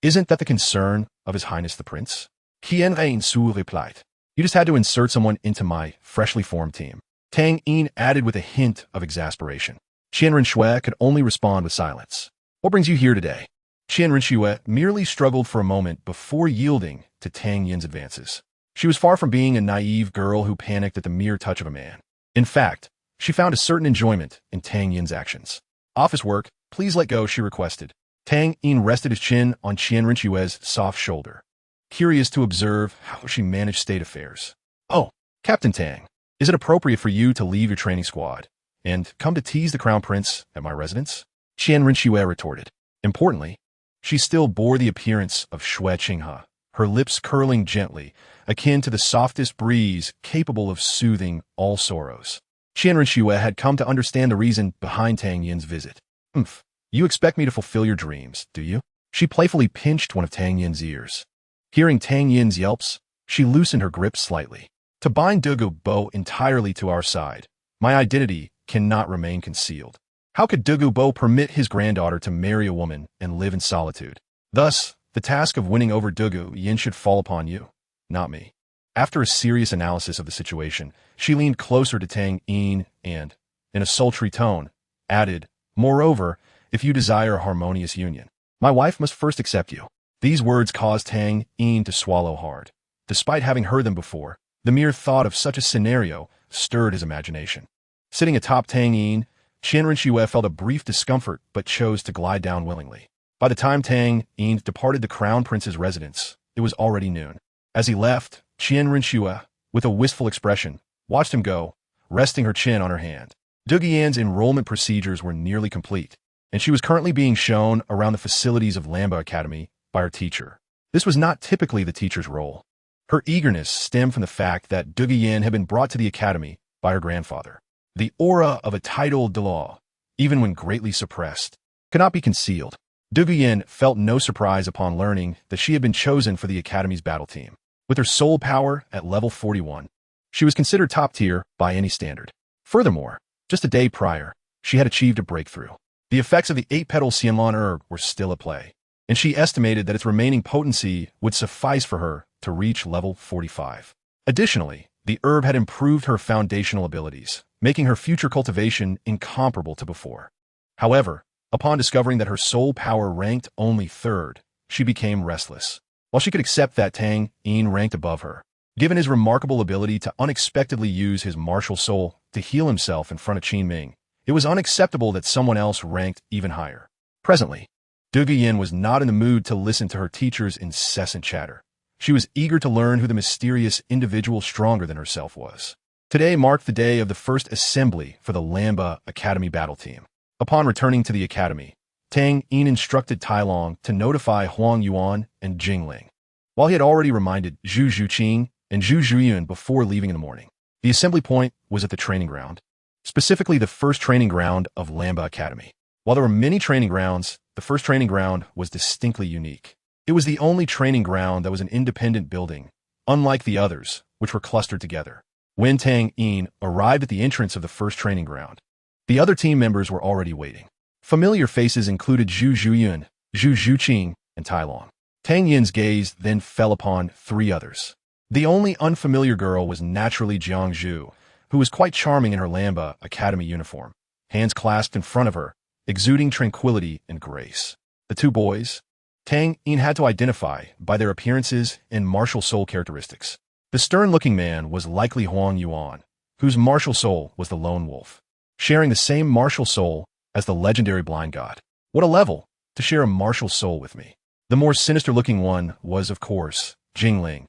Isn't that the concern of His Highness the Prince?" Qianren Shui replied. "You just had to insert someone into my freshly formed team." Tang Yin added with a hint of exasperation. Qianren Shui could only respond with silence. "What brings you here today?" Qianren Shui merely struggled for a moment before yielding to Tang Yin's advances. She was far from being a naive girl who panicked at the mere touch of a man. In fact, she found a certain enjoyment in Tang Yin's actions. "Office work, please let go," she requested. Tang Yin rested his chin on Qianren Shui's soft shoulder, curious to observe how she managed state affairs. "Oh, Captain Tang, is it appropriate for you to leave your training squad and come to tease the Crown Prince at my residence?" Qianren Shui retorted. Importantly, she still bore the appearance of Shui Qinghe, her lips curling gently, akin to the softest breeze capable of soothing all sorrows. Qian Renxue had come to understand the reason behind Tang Yin's visit. "Umph, you expect me to fulfill your dreams, do you?" She playfully pinched one of Tang Yin's ears. Hearing Tang Yin's yelps, she loosened her grip slightly. "To bind Douluo entirely to our side, my identity cannot remain concealed. How could Douluo permit his granddaughter to marry a woman and live in solitude? Thus, the task of winning over Douluo should fall upon you, not me." After a serious analysis of the situation, she leaned closer to Tang Yin and, in a sultry tone, added, "Moreover, if you desire a harmonious union, my wife must first accept you." These words caused Tang Yin to swallow hard. Despite having heard them before, the mere thought of such a scenario stirred his imagination. Sitting atop Tang Yin, Qian Renxue felt a brief discomfort but chose to glide down willingly. By the time Tang Yin departed the crown prince's residence, it was already noon. As he left, Qian Renxue, with a wistful expression, watched him go, resting her chin on her hand. Douluo's enrollment procedures were nearly complete, and she was currently being shown around the facilities of Lamba Academy by her teacher. This was not typically the teacher's role. Her eagerness stemmed from the fact that Douluo had been brought to the academy by her grandfather. The aura of a titled Douluo, even when greatly suppressed, could not be concealed. Douluo felt no surprise upon learning that she had been chosen for the academy's battle team. With her soul power at level 41, she was considered top tier by any standard. Furthermore, just a day prior, she had achieved a breakthrough. The effects of the 8-petal Xianlan herb were still at play, and she estimated that its remaining potency would suffice for her to reach level 45. Additionally, the herb had improved her foundational abilities, making her future cultivation incomparable to before. However, upon discovering that her soul power ranked only 3rd, she became restless. While she could accept that Tang Yin ranked above her, given his remarkable ability to unexpectedly use his martial soul to heal himself in front of Qin Ming, it was unacceptable that someone else ranked even higher. Presently, Douluo was not in the mood to listen to her teacher's incessant chatter. She was eager to learn who the mysterious individual stronger than herself was. Today marked the day of the first assembly for the Lamba Academy battle team. Upon returning to the academy, Tang Yin instructed Tai Long to notify Huang Yuan and Jing Ling, while he had already reminded Zhu Zhuqing and Zhu Zhuyun before leaving in the morning. The assembly point was at the training ground, specifically the first training ground of Lamba Academy. While there were many training grounds, the first training ground was distinctly unique. It was the only training ground that was an independent building, unlike the others, which were clustered together. When Tang Yin arrived at the entrance of the first training ground, the other team members were already waiting. Familiar faces included Zhu Zhuyun, Zhu Zhuqing, and Tai Long. Tang Yin's gaze then fell upon 3 others. The only unfamiliar girl was naturally Jiang Zhu, who was quite charming in her Lamba Academy uniform, hands clasped in front of her, exuding tranquility and grace. The 2 boys, Tang Yin had to identify by their appearances and martial soul characteristics. The stern-looking man was likely Huang Yuan, whose martial soul was the lone wolf, sharing the same martial soul as the legendary blind god. What a level to share a martial soul with me. The more sinister-looking one was, of course, Jing Ling,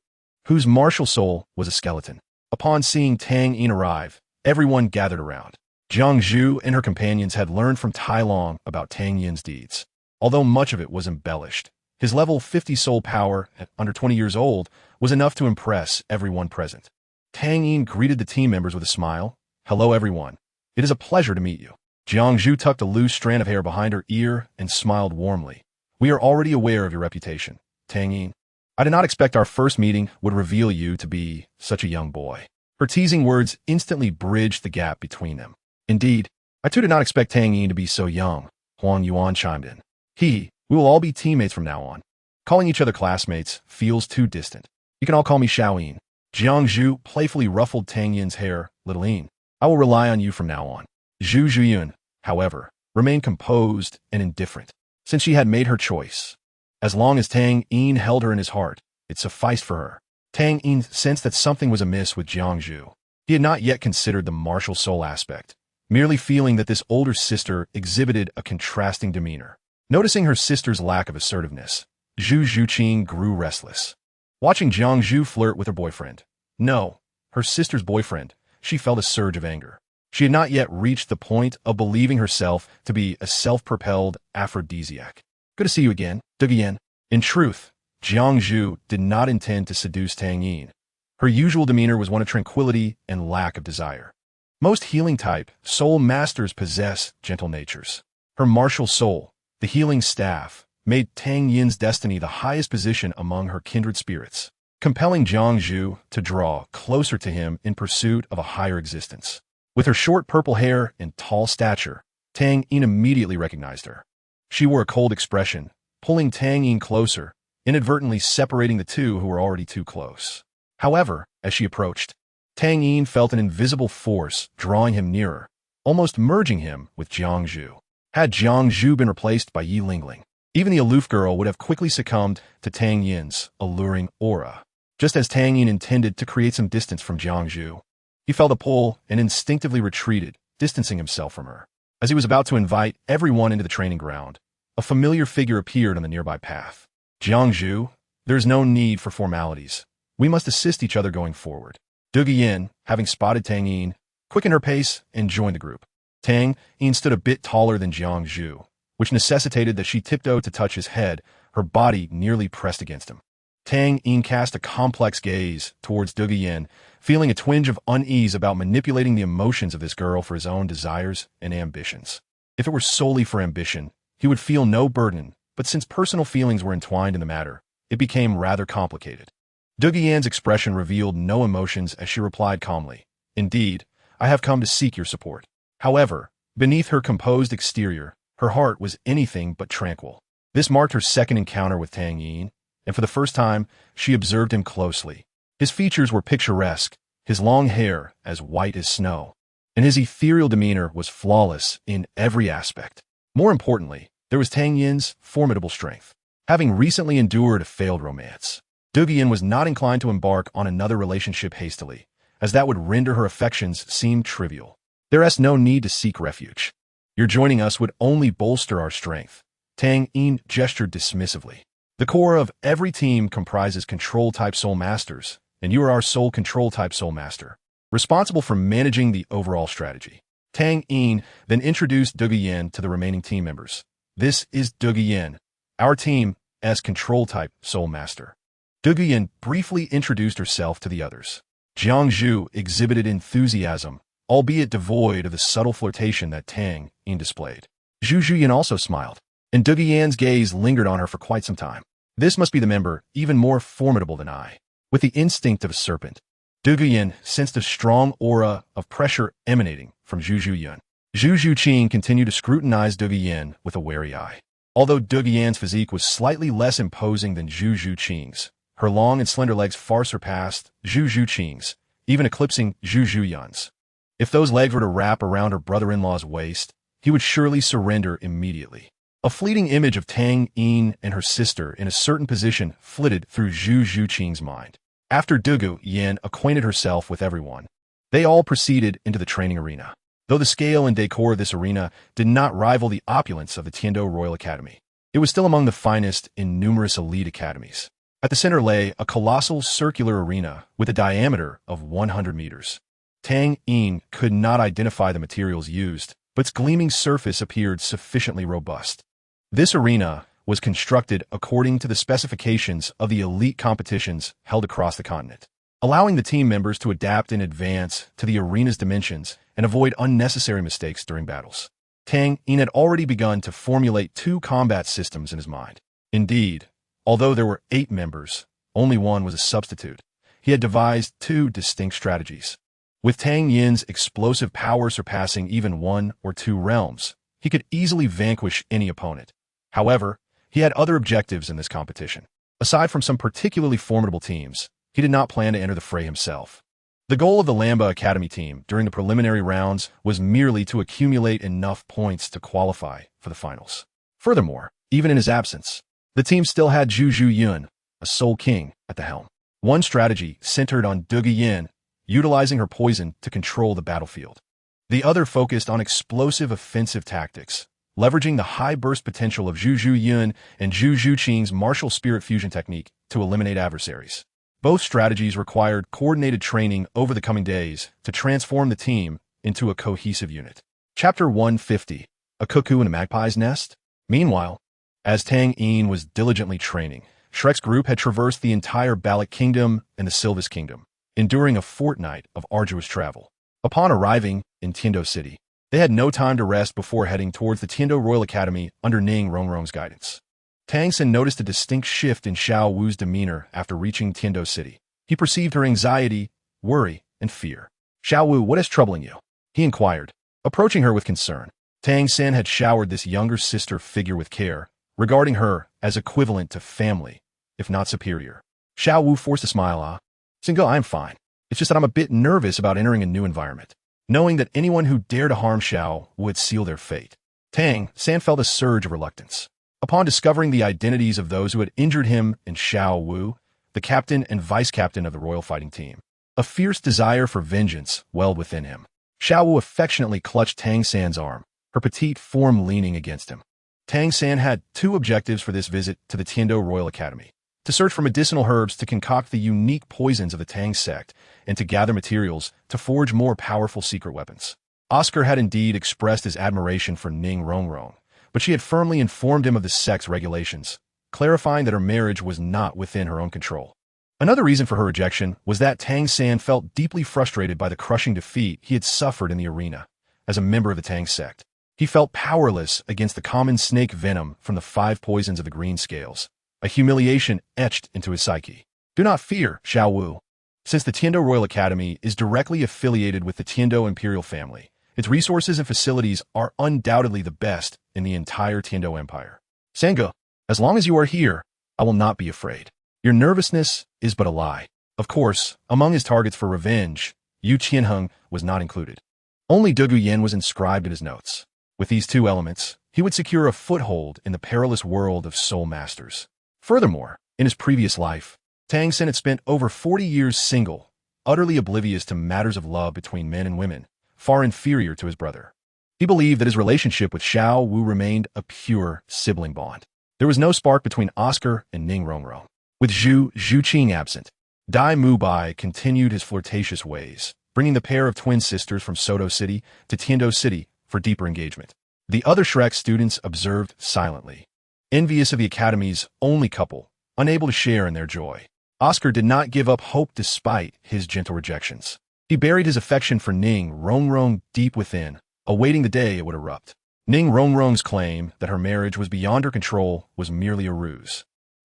whose martial soul was a skeleton. Upon seeing Tang Yin arrive, everyone gathered around. Jiang Zhu and her companions had learned from Tai Long about Tang Yin's deeds. Although much of it was embellished, his level 50 soul power at under 20 years old was enough to impress everyone present. Tang Yin greeted the team members with a smile. "Hello, everyone. It is a pleasure to meet you." Jiang Zhu tucked a loose strand of hair behind her ear and smiled warmly. "We are already aware of your reputation, Tang Yin. I did not expect our first meeting would reveal you to be such a young boy." Her teasing words instantly bridged the gap between them. "Indeed, I too did not expect Tang Yin to be so young," Huang Yuan chimed in. We will all be teammates from now on. Calling each other classmates feels too distant. You can all call me Xiaoyin." Jiang Zhu playfully ruffled Tang Yin's hair. "Little Yin, I will rely on you from now on." Zhu Zhuyun, however, remained composed and indifferent, since she had made her choice. As long as Tang Yin held her in his heart, it sufficed for her. Tang Yin sensed that something was amiss with Jiang Zhu. He had not yet considered the martial soul aspect, merely feeling that this older sister exhibited a contrasting demeanor. Noticing her sister's lack of assertiveness, Zhu Zhuqing grew restless. Watching Jiang Zhu flirt with her boyfriend, no, her sister's boyfriend, she felt a surge of anger. She had not yet reached the point of believing herself to be a self-propelled aphrodisiac. "Good to see you again, Douluo." In truth, Jiang Zhu did not intend to seduce Tang Yin, Her usual demeanor was one of tranquility and lack of desire. Most healing-type soul masters possess gentle natures. Her martial soul, the healing staff, made Tang Yin's destiny the highest position among her kindred spirits, compelling Jiang Zhu to draw closer to him in pursuit of a higher existence. With her short purple hair and tall stature, Tang Yin immediately recognized her. She wore a cold expression, pulling Tang Yin closer, inadvertently separating the two who were already too close. However, as she approached, Tang Yin felt an invisible force drawing him nearer, almost merging him with Jiang Zhu. Had Jiang Zhu been replaced by Yi Lingling, even the aloof girl would have quickly succumbed to Tang Yin's alluring aura. Just as Tang Yin intended to create some distance from Jiang Zhu, he felt a pull and instinctively retreated, distancing himself from her. As he was about to invite everyone into the training ground, a familiar figure appeared on the nearby path. Jiang Zhu, there's no need for formalities. We must assist each other going forward. Douluo Yin, having spotted Tang Yin, quickened her pace and joined the group. Tang Yin stood a bit taller than Jiang Zhu, which necessitated that she tiptoed to touch his head, her body nearly pressed against him. Tang Yin cast a complex gaze towards Douluo Yin, feeling a twinge of unease about manipulating the emotions of this girl for his own desires and ambitions. If it were solely for ambition, he would feel no burden, but since personal feelings were entwined in the matter, it became rather complicated. Douluo Yin's expression revealed no emotions as she replied calmly, "Indeed, I have come to seek your support." However, beneath her composed exterior, her heart was anything but tranquil. This marked her second encounter with Tang Yin, and for the first time, she observed him closely. His features were picturesque, his long hair as white as snow, and his ethereal demeanor was flawless in every aspect. More importantly, there was Tang Yin's formidable strength. Having recently endured a failed romance, Douluo Yin was not inclined to embark on another relationship hastily, as that would render her affections seem trivial. There is no need to seek refuge. Your joining us would only bolster our strength. Tang Yin gestured dismissively. The core of every team comprises control-type soul masters, and you are our sole control-type soul master, responsible for managing the overall strategy. Tang Yin then introduced Douluo Yin to the remaining team members. This is Douluo Yin, our team as control-type soul master. Douluo Yin briefly introduced herself to the others. Jiang Zhu exhibited enthusiasm, albeit devoid of the subtle flirtation that Tang Yin displayed. Zhu Yin also smiled, and Douluo Yin's gaze lingered on her for quite some time. This must be the member even more formidable than I. With the instinct of a serpent, Douluo Yin sensed a strong aura of pressure emanating from Zhu Yin. Zhu Qing continued to scrutinize Douluo Yin with a wary eye. Although Douluo Yin's physique was slightly less imposing than Zhu Qing's, her long and slender legs far surpassed Zhu Qing's, even eclipsing Zhu Yin's. If those legs were to wrap around her brother-in-law's waist, he would surely surrender immediately. A fleeting image of Tang Yin and her sister in a certain position flitted through Zhu Qing's mind. After Douluo Yin acquainted herself with everyone, they all proceeded into the training arena. Though the scale and decor of this arena did not rival the opulence of the Tiando Royal Academy, it was still among the finest in numerous elite academies. At the center lay a colossal circular arena with a diameter of 100 meters. Tang Yin could not identify the materials used, but its gleaming surface appeared sufficiently robust. This arena was constructed according to the specifications of the elite competitions held across the continent, allowing the team members to adapt in advance to the arena's dimensions and avoid unnecessary mistakes during battles. Tang Yin had already begun to formulate 2 combat systems in his mind. Indeed, although there were 8 members, only one was a substitute. He had devised 2 distinct strategies. With Tang Yin's explosive power surpassing even 1 or 2 realms, he could easily vanquish any opponent. However, he had other objectives in this competition. Aside from some particularly formidable teams, he did not plan to enter the fray himself. The goal of the Lamba Academy team during the preliminary rounds was merely to accumulate enough points to qualify for the finals. Furthermore, even in his absence, the team still had Zhu Yin, a soul king, at the helm. One strategy centered on Douluo Yin, utilizing her poison to control the battlefield. The other focused on explosive offensive tactics, leveraging the high burst potential of Zhu Yin and Zhu Qing's martial spirit fusion technique to eliminate adversaries. Both strategies required coordinated training over the coming days to transform the team into a cohesive unit. Chapter 150, A Cuckoo in a Magpie's Nest? Meanwhile, as Tang Yin was diligently training, Shrek's group had traversed the entire Balik Kingdom and the Sylvis Kingdom. enduring a fortnight of arduous travel. Upon arriving in Tiando City, they had no time to rest before heading towards the Tiando Royal Academy under Ning Rongrong's guidance. Tang Xin noticed a distinct shift in Xiao Wu's demeanor after reaching Tiando City. He perceived her anxiety, worry, and fear. "Xiao Wu, what is troubling you?" he inquired, approaching her with concern. Tang Xin had showered this younger sister figure with care, regarding her as equivalent to family, if not superior. Xiao Wu forced a smile. "Xingo, I am fine. It's just that I'm a bit nervous about entering a new environment, knowing that anyone who dared to harm Xiao would seal their fate." Tang Xin felt a surge of reluctance. Upon discovering the identities of those who had injured him and Xiao Wu, the captain and vice-captain of the royal fighting team, a fierce desire for vengeance welled within him. Xiao Wu affectionately clutched Tang San's arm, her petite form leaning against him. Tang San had two objectives for this visit to the Tiando Royal Academy: to search for medicinal herbs to concoct the unique poisons of the Tang sect, and to gather materials to forge more powerful secret weapons. Oscar had indeed expressed his admiration for Ning Rongrong, but she had firmly informed him of the sect's regulations, clarifying that her marriage was not within her own control. Another reason for her rejection was that Tang San felt deeply frustrated by the crushing defeat he had suffered in the arena. As a member of the Tang sect, he felt powerless against the common snake venom from the 5 poisons of the green scales, a humiliation etched into his psyche. "Do not fear, Xiao Wu. Since the Tiando Royal Academy is directly affiliated with the Tiando Imperial family, its resources and facilities are undoubtedly the best in the entire Tiando Empire. Sangha, as long as you are here, I will not be afraid. Your nervousness is but a lie." Of course, among his targets for revenge, Yu Qianheng was not included. Only Dugu Yin was inscribed in his notes. With these two elements, he would secure a foothold in the perilous world of soul masters. Furthermore, in his previous life, Tang Xin had spent over 40 years single, utterly oblivious to matters of love between men and women, far inferior to his brother. He believed that his relationship with Xiao Wu remained a pure sibling bond. There was no spark between Oscar and Ning Rongrong. With Zhu Qing absent, Dai Mubai continued his flirtatious ways, bringing the pair of twin sisters from Soto City to Tiando City for deeper engagement. The other Shrek students observed silently, envious of the Academy's only couple, unable to share in their joy. Oscar did not give up hope despite his gentle rejections. He buried his affection for Ning Rongrong deep within, awaiting the day it would erupt. Ning Rongrong's claim that her marriage was beyond her control was merely a ruse.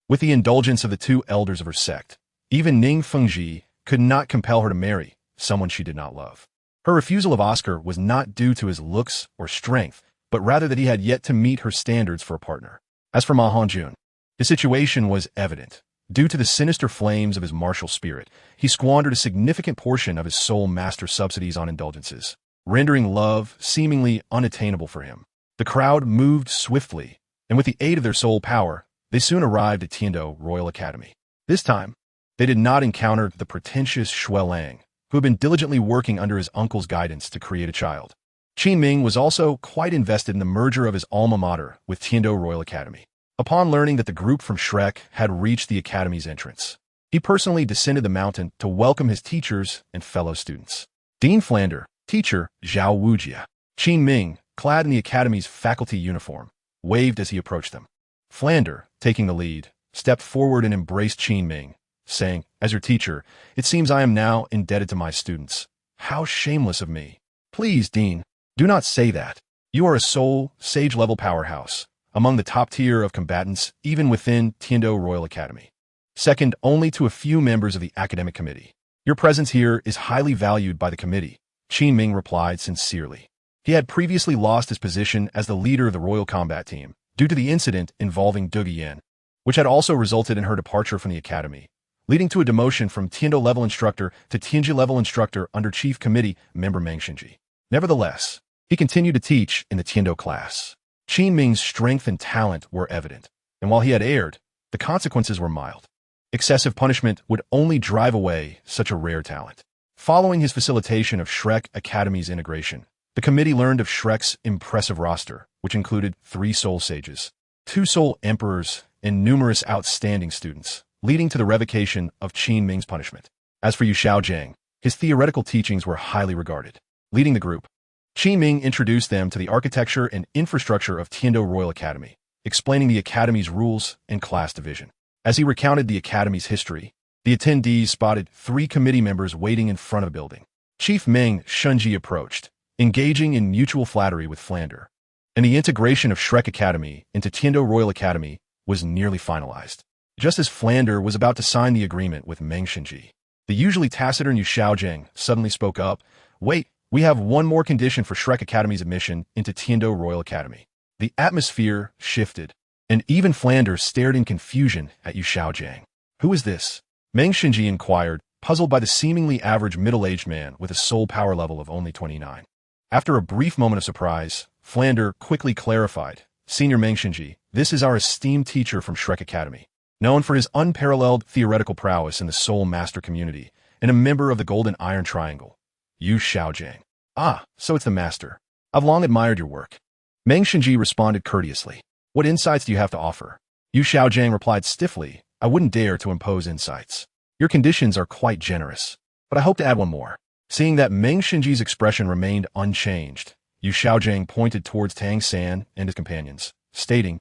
With the indulgence of the two elders of her sect, even Ning Fengji could not compel her to marry someone she did not love. Her refusal of Oscar was not due to his looks or strength, but rather that he had yet to meet her standards for a partner. As for Ma Hongjun, his situation was evident. Due to the sinister flames of his martial spirit, he squandered a significant portion of his soul master subsidies on indulgences, rendering love seemingly unattainable for him. The crowd moved swiftly, and with the aid of their soul power, they soon arrived at Tiando Royal Academy. This time, they did not encounter the pretentious Shui Lang, who had been diligently working under his uncle's guidance to create a child. Qin Ming was also quite invested in the merger of his alma mater with Tiando Royal Academy. Upon learning that the group from Shrek had reached the Academy's entrance, he personally descended the mountain to welcome his teachers and fellow students. Dean Flander, teacher Zhao Wujia, Qin Ming, clad in the Academy's faculty uniform, waved as he approached them. Flander, taking the lead, stepped forward and embraced Qin Ming, saying, "As your teacher, it seems I am now indebted to my students. How shameless of me. Please, Dean, do not say that. You are a soul, sage-level powerhouse, among the top tier of combatants even within Tiando Royal Academy, second only to a few members of the academic committee. Your presence here is highly valued by the committee," Qin Ming replied sincerely. He had previously lost his position as the leader of the Royal Combat Team due to the incident involving Dugu Yin, which had also resulted in her departure from the academy, leading to a demotion from Tiando level instructor to Tianji level instructor under Chief Committee member Meng Xinji. Nevertheless, he continued to teach in the Tiando class. Qin Ming's strength and talent were evident, and while he had erred, the consequences were mild. Excessive punishment would only drive away such a rare talent. Following his facilitation of Shrek Academy's integration, the committee learned of Shrek's impressive roster, which included 3 soul sages, 2 soul emperors, and numerous outstanding students, leading to the revocation of Qin Ming's punishment. As for Yu Xiaojiang, his theoretical teachings were highly regarded. Leading the group, Qin Ming introduced them to the architecture and infrastructure of Tiando Royal Academy, explaining the Academy's rules and class division. As he recounted the Academy's history, The attendees spotted 3 committee members waiting in front of the building. Chief Meng Shunji approached, engaging in mutual flattery with Flander, and the integration of Shrek Academy into Tiendo Royal Academy was nearly finalized. Just as Flander was about to sign the agreement with Meng Shunji, the usually taciturn Yu Xiaojing suddenly spoke up. Wait, we have one more condition for Shrek Academy's admission into Tiendo Royal Academy. The atmosphere shifted, and even Flander stared in confusion at Yu Xiaojing. Who is this? Meng Shunji inquired, puzzled by the seemingly average middle-aged man with a soul power level of only 29. After a brief moment of surprise, Flander quickly clarified, Senior Meng Shunji, this is our esteemed teacher from Shrek Academy, known for his unparalleled theoretical prowess in the Soul Master community, and a member of the Golden Iron Triangle, Yu Xiaojing. Ah, so it's the Master. I've long admired your work. Meng Shunji responded courteously. What insights do you have to offer? Yu Xiaojing replied stiffly, I wouldn't dare to impose insights. Your conditions are quite generous, but I hope to add one more. Seeing that Meng Shunji's expression remained unchanged, Yu Xiaojing pointed towards Tang San and his companions, stating,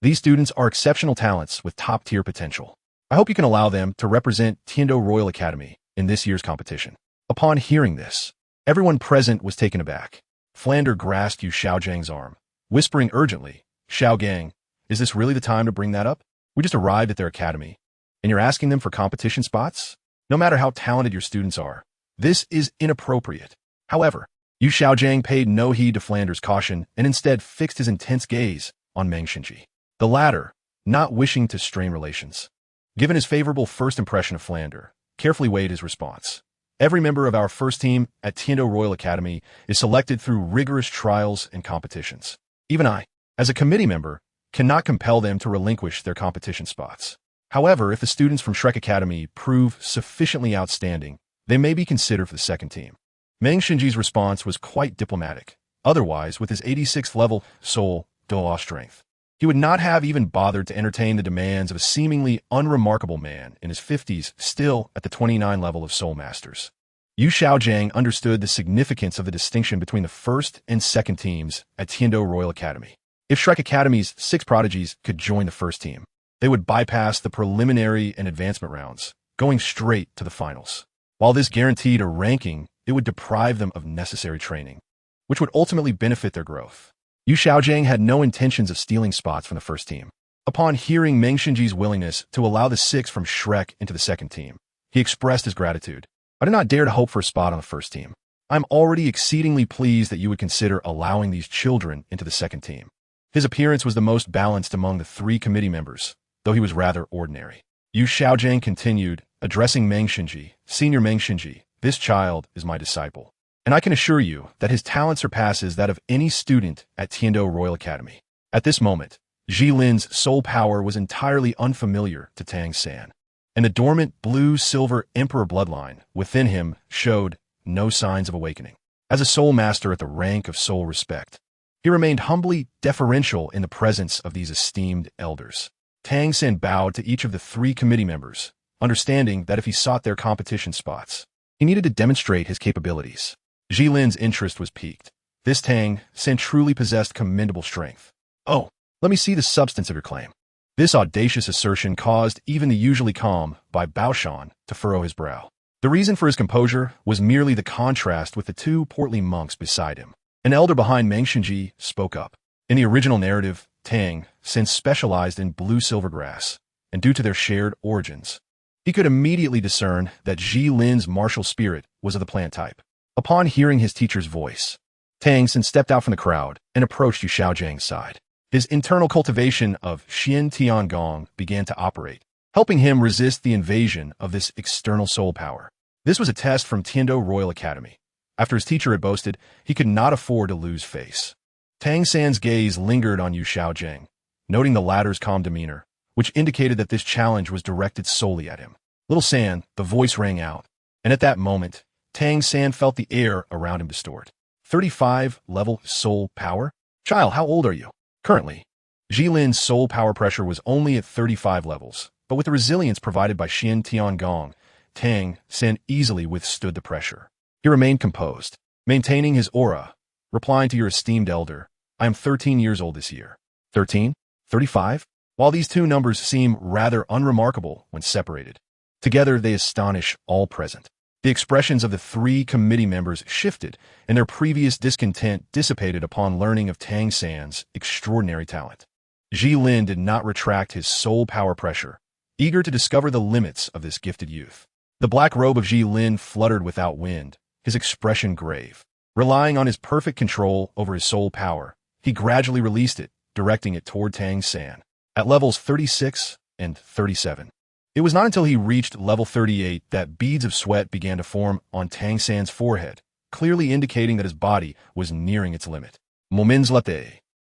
these students are exceptional talents with top-tier potential. I hope you can allow them to represent Tiendo Royal Academy in this year's competition. Upon hearing this, everyone present was taken aback. Flander grasped Yu Xiaojing's arm, whispering urgently, Xiaogang, is this really the time to bring that up? We just arrived at their academy, and you're asking them for competition spots? No matter how talented your students are, this is inappropriate. However, Yu Xiaojing paid no heed to Flander's caution and instead fixed his intense gaze on Meng Shunji. The latter, not wishing to strain relations, given his favorable first impression of Flander, carefully weighed his response. Every member of our first team at Tiendo Royal Academy is selected through rigorous trials and competitions. Even I, as a committee member, cannot compel them to relinquish their competition spots. However, if the students from Shrek Academy prove sufficiently outstanding, they may be considered for the second team. Meng Shunji's response was quite diplomatic. Otherwise, with his 86th level soul Douluo strength, he would not have even bothered to entertain the demands of a seemingly unremarkable man in his 50s still at the 29 level of Soul Masters. Yu Xiaojing understood the significance of the distinction between the first and second teams at Tiendo Royal Academy. If Shrek Academy's 6 prodigies could join the first team, they would bypass the preliminary and advancement rounds, going straight to the finals. While this guaranteed a ranking, it would deprive them of necessary training, which would ultimately benefit their growth. Yu Xiaojing had no intentions of stealing spots from the first team. Upon hearing Meng Shunji's willingness to allow the 6 from Shrek into the second team, he expressed his gratitude. I do not dare to hope for a spot on the first team. I'm already exceedingly pleased that you would consider allowing these children into the second team. His appearance was the most balanced among the 3 committee members, though he was rather ordinary. Yu Xiaojing continued, addressing Meng Shunji, Senior Meng Shunji, this child is my disciple, and I can assure you that his talent surpasses that of any student at Tiendo Royal Academy. At this moment, Jilin's soul power was entirely unfamiliar to Tang San, and the dormant blue-silver emperor bloodline within him showed no signs of awakening. As a soul master at the rank of soul respect, he remained humbly deferential in the presence of these esteemed elders. Tang San bowed to each of the 3 committee members, understanding that if he sought their competition spots, he needed to demonstrate his capabilities. Jilin's interest was piqued. This Tang San truly possessed commendable strength. Oh, let me see the substance of your claim. This audacious assertion caused even the usually calm Bai Baoshan to furrow his brow. The reason for his composure was merely the contrast with the 2 portly monks beside him. An elder behind Meng Shunji spoke up. In the original narrative, Tang San specialized in blue-silver grass, and due to their shared origins, he could immediately discern that Jilin's martial spirit was of the plant type. Upon hearing his teacher's voice, Tang San stepped out from the crowd and approached Yu Xiaojing's side. His internal cultivation of Xian Tiangong began to operate, helping him resist the invasion of this external soul power. This was a test from Tiendo Royal Academy. After his teacher had boasted, he could not afford to lose face. Tang San's gaze lingered on Yu Xiaojing, noting the latter's calm demeanor, which indicated that this challenge was directed solely at him. Little San, the voice rang out, and at that moment, Tang San felt the air around him distort. 35 level soul power? Child, how old are you? Currently, Jilin's soul power pressure was only at 35 levels, but with the resilience provided by Xian Tiangong, Tang San easily withstood the pressure. He remained composed, maintaining his aura, replying to your esteemed elder, I am 13 years old this year. 13? 35? While these 2 numbers seem rather unremarkable when separated, Together, they astonish all present. The expressions of the three committee members shifted, and their previous discontent dissipated upon learning of Tang San's extraordinary talent. Ji Lin did not retract his soul power pressure, eager to discover the limits of this gifted youth. The black robe of Ji Lin fluttered without wind, his expression grave. Relying on his perfect control over his soul power, he gradually released it, directing it toward Tang San. At levels 36 and 37. It was not until he reached level 38 that beads of sweat began to form on Tang San's forehead, clearly indicating that his body was nearing its limit. Moments later,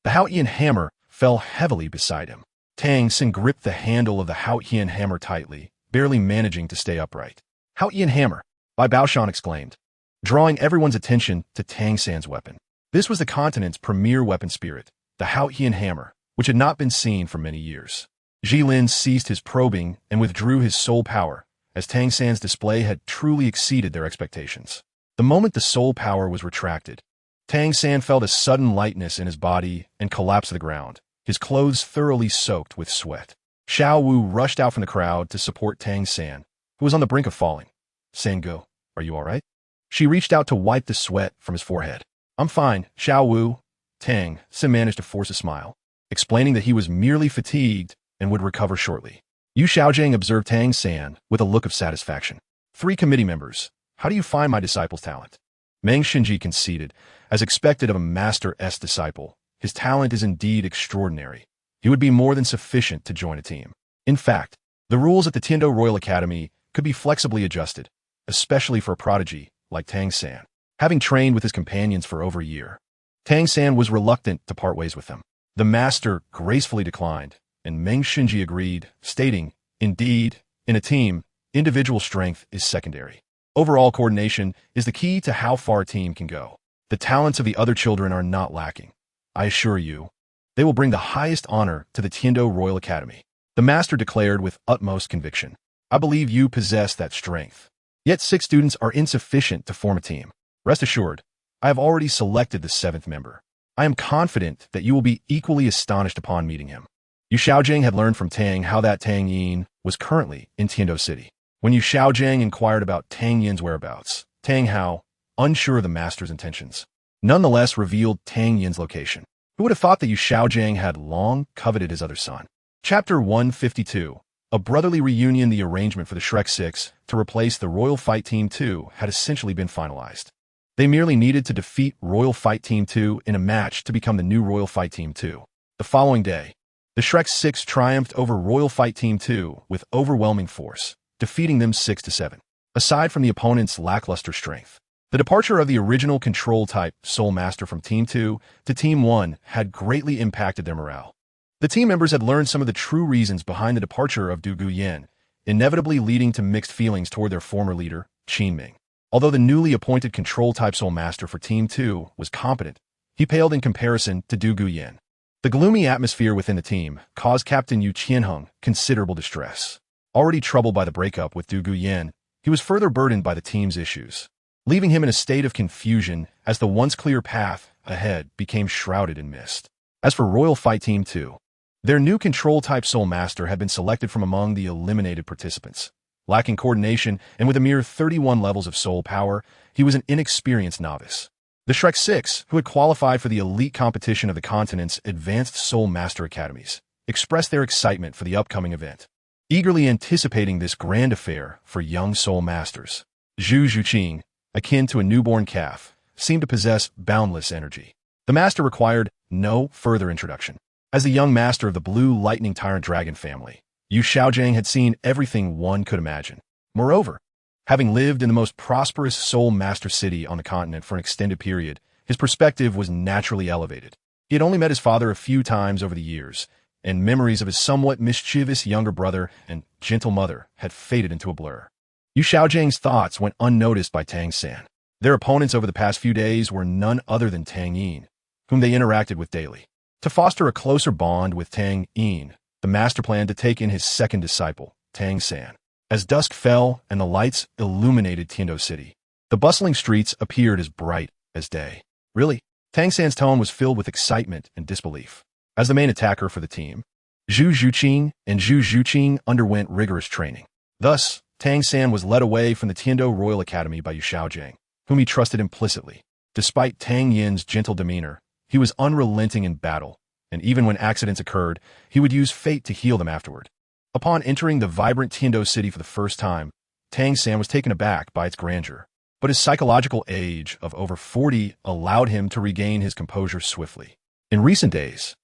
the Haotian hammer fell heavily beside him. Tang San gripped the handle of the Haotian hammer tightly, barely managing to stay upright. Haotian hammer, Bai Baoshan exclaimed, drawing everyone's attention to Tang San's weapon. This was the continent's premier weapon spirit, the Haotian hammer, which had not been seen for many years. Ji Lin ceased his probing and withdrew his soul power, as Tang San's display had truly exceeded their expectations. The moment the soul power was retracted, Tang San felt a sudden lightness in his body and collapsed to the ground, his clothes thoroughly soaked with sweat. Xiao Wu rushed out from the crowd to support Tang San, who was on the brink of falling. Sango, are you all right? She reached out to wipe the sweat from his forehead. I'm fine, Xiao Wu. Tang San managed to force a smile, explaining that he was merely fatigued and would recover shortly. Yu Xiaojiang observed Tang San with a look of satisfaction. 3 committee members, how do you find my disciple's talent? Meng Xinji conceded, as expected of a Master S disciple. His talent is indeed extraordinary. He would be more than sufficient to join a team. In fact, the rules at the Tiando Royal Academy could be flexibly adjusted, especially for a prodigy like Tang San. Having trained with his companions for over a year, Tang San was reluctant to part ways with them. The master gracefully declined, and Meng Xinji agreed, stating, indeed, in a team, individual strength is secondary. Overall coordination is the key to how far a team can go. The talents of the other children are not lacking. I assure you, they will bring the highest honor to the Tiando Royal Academy. The master declared with utmost conviction. I believe you possess that strength. Yet 6 students are insufficient to form a team. Rest assured, I have already selected the 7th member. I am confident that you will be equally astonished upon meeting him. Yu Xiaojiang had learned from Tang how that Tang Yin was currently in Tiando City. When Yu Xiaojiang inquired about Tang Yin's whereabouts, Tang Hao, unsure of the master's intentions, nonetheless revealed Tang Yin's location. Who would have thought that Yu Xiaojiang had long coveted his other son? Chapter 152. A brotherly reunion. The arrangement for the Shrek 6 to replace the Royal Fight Team 2 had essentially been finalized. They merely needed to defeat Royal Fight Team 2 in a match to become the new Royal Fight Team 2. The following day, the Shrek 6 triumphed over Royal Fight Team 2 with overwhelming force, defeating them 6-7. Aside from the opponent's lackluster strength, the departure of the original control-type Soul Master from Team 2 to Team 1 had greatly impacted their morale. The team members had learned some of the true reasons behind the departure of Du Guyan, inevitably leading to mixed feelings toward their former leader, Qin Ming. Although the newly appointed control-type Soul Master for Team 2 was competent, he paled in comparison to Du Guyan. The gloomy atmosphere within the team caused Captain Yu Qianheng considerable distress. Already troubled by the breakup with Du Guyan, he was further burdened by the team's issues, leaving him in a state of confusion as the once clear path ahead became shrouded in mist. As for Royal Fight Team 2, their new control-type Soul Master had been selected from among the eliminated participants. Lacking coordination and with a mere 31 levels of soul power, he was an inexperienced novice. The Shrek 6, who had qualified for the elite competition of the continent's advanced Soul Master Academies, expressed their excitement for the upcoming event, eagerly anticipating this grand affair for young Soul Masters. Zhu Zhuqing, akin to a newborn calf, seemed to possess boundless energy. The master required no further introduction. As the young master of the Blue Lightning Tyrant Dragon family, Yu Xiaojiang had seen everything one could imagine. Moreover, having lived in the most prosperous Soul Master city on the continent for an extended period, his perspective was naturally elevated. He had only met his father a few times over the years, and memories of his somewhat mischievous younger brother and gentle mother had faded into a blur. Yu Xiaojiang's thoughts went unnoticed by Tang San. Their opponents over the past few days were none other than Tang Yin, whom they interacted with daily. To foster a closer bond with Tang Yin, the master planned to take in his second disciple, Tang San. As dusk fell and the lights illuminated Tiando City, the bustling streets appeared as bright as day. Really? Tang San's tone was filled with excitement and disbelief. As the main attacker for the team, Zhu Zhuqing underwent rigorous training. Thus, Tang San was led away from the Tiando Royal Academy by Yu Shaojiang, whom he trusted implicitly. Despite Tang Yin's gentle demeanor, he was unrelenting in battle, and even when accidents occurred, he would use fate to heal them afterward. Upon entering the vibrant Tiando city for the first time, Tang San was taken aback by its grandeur, but his psychological age of over 40 allowed him to regain his composure swiftly. In recent days,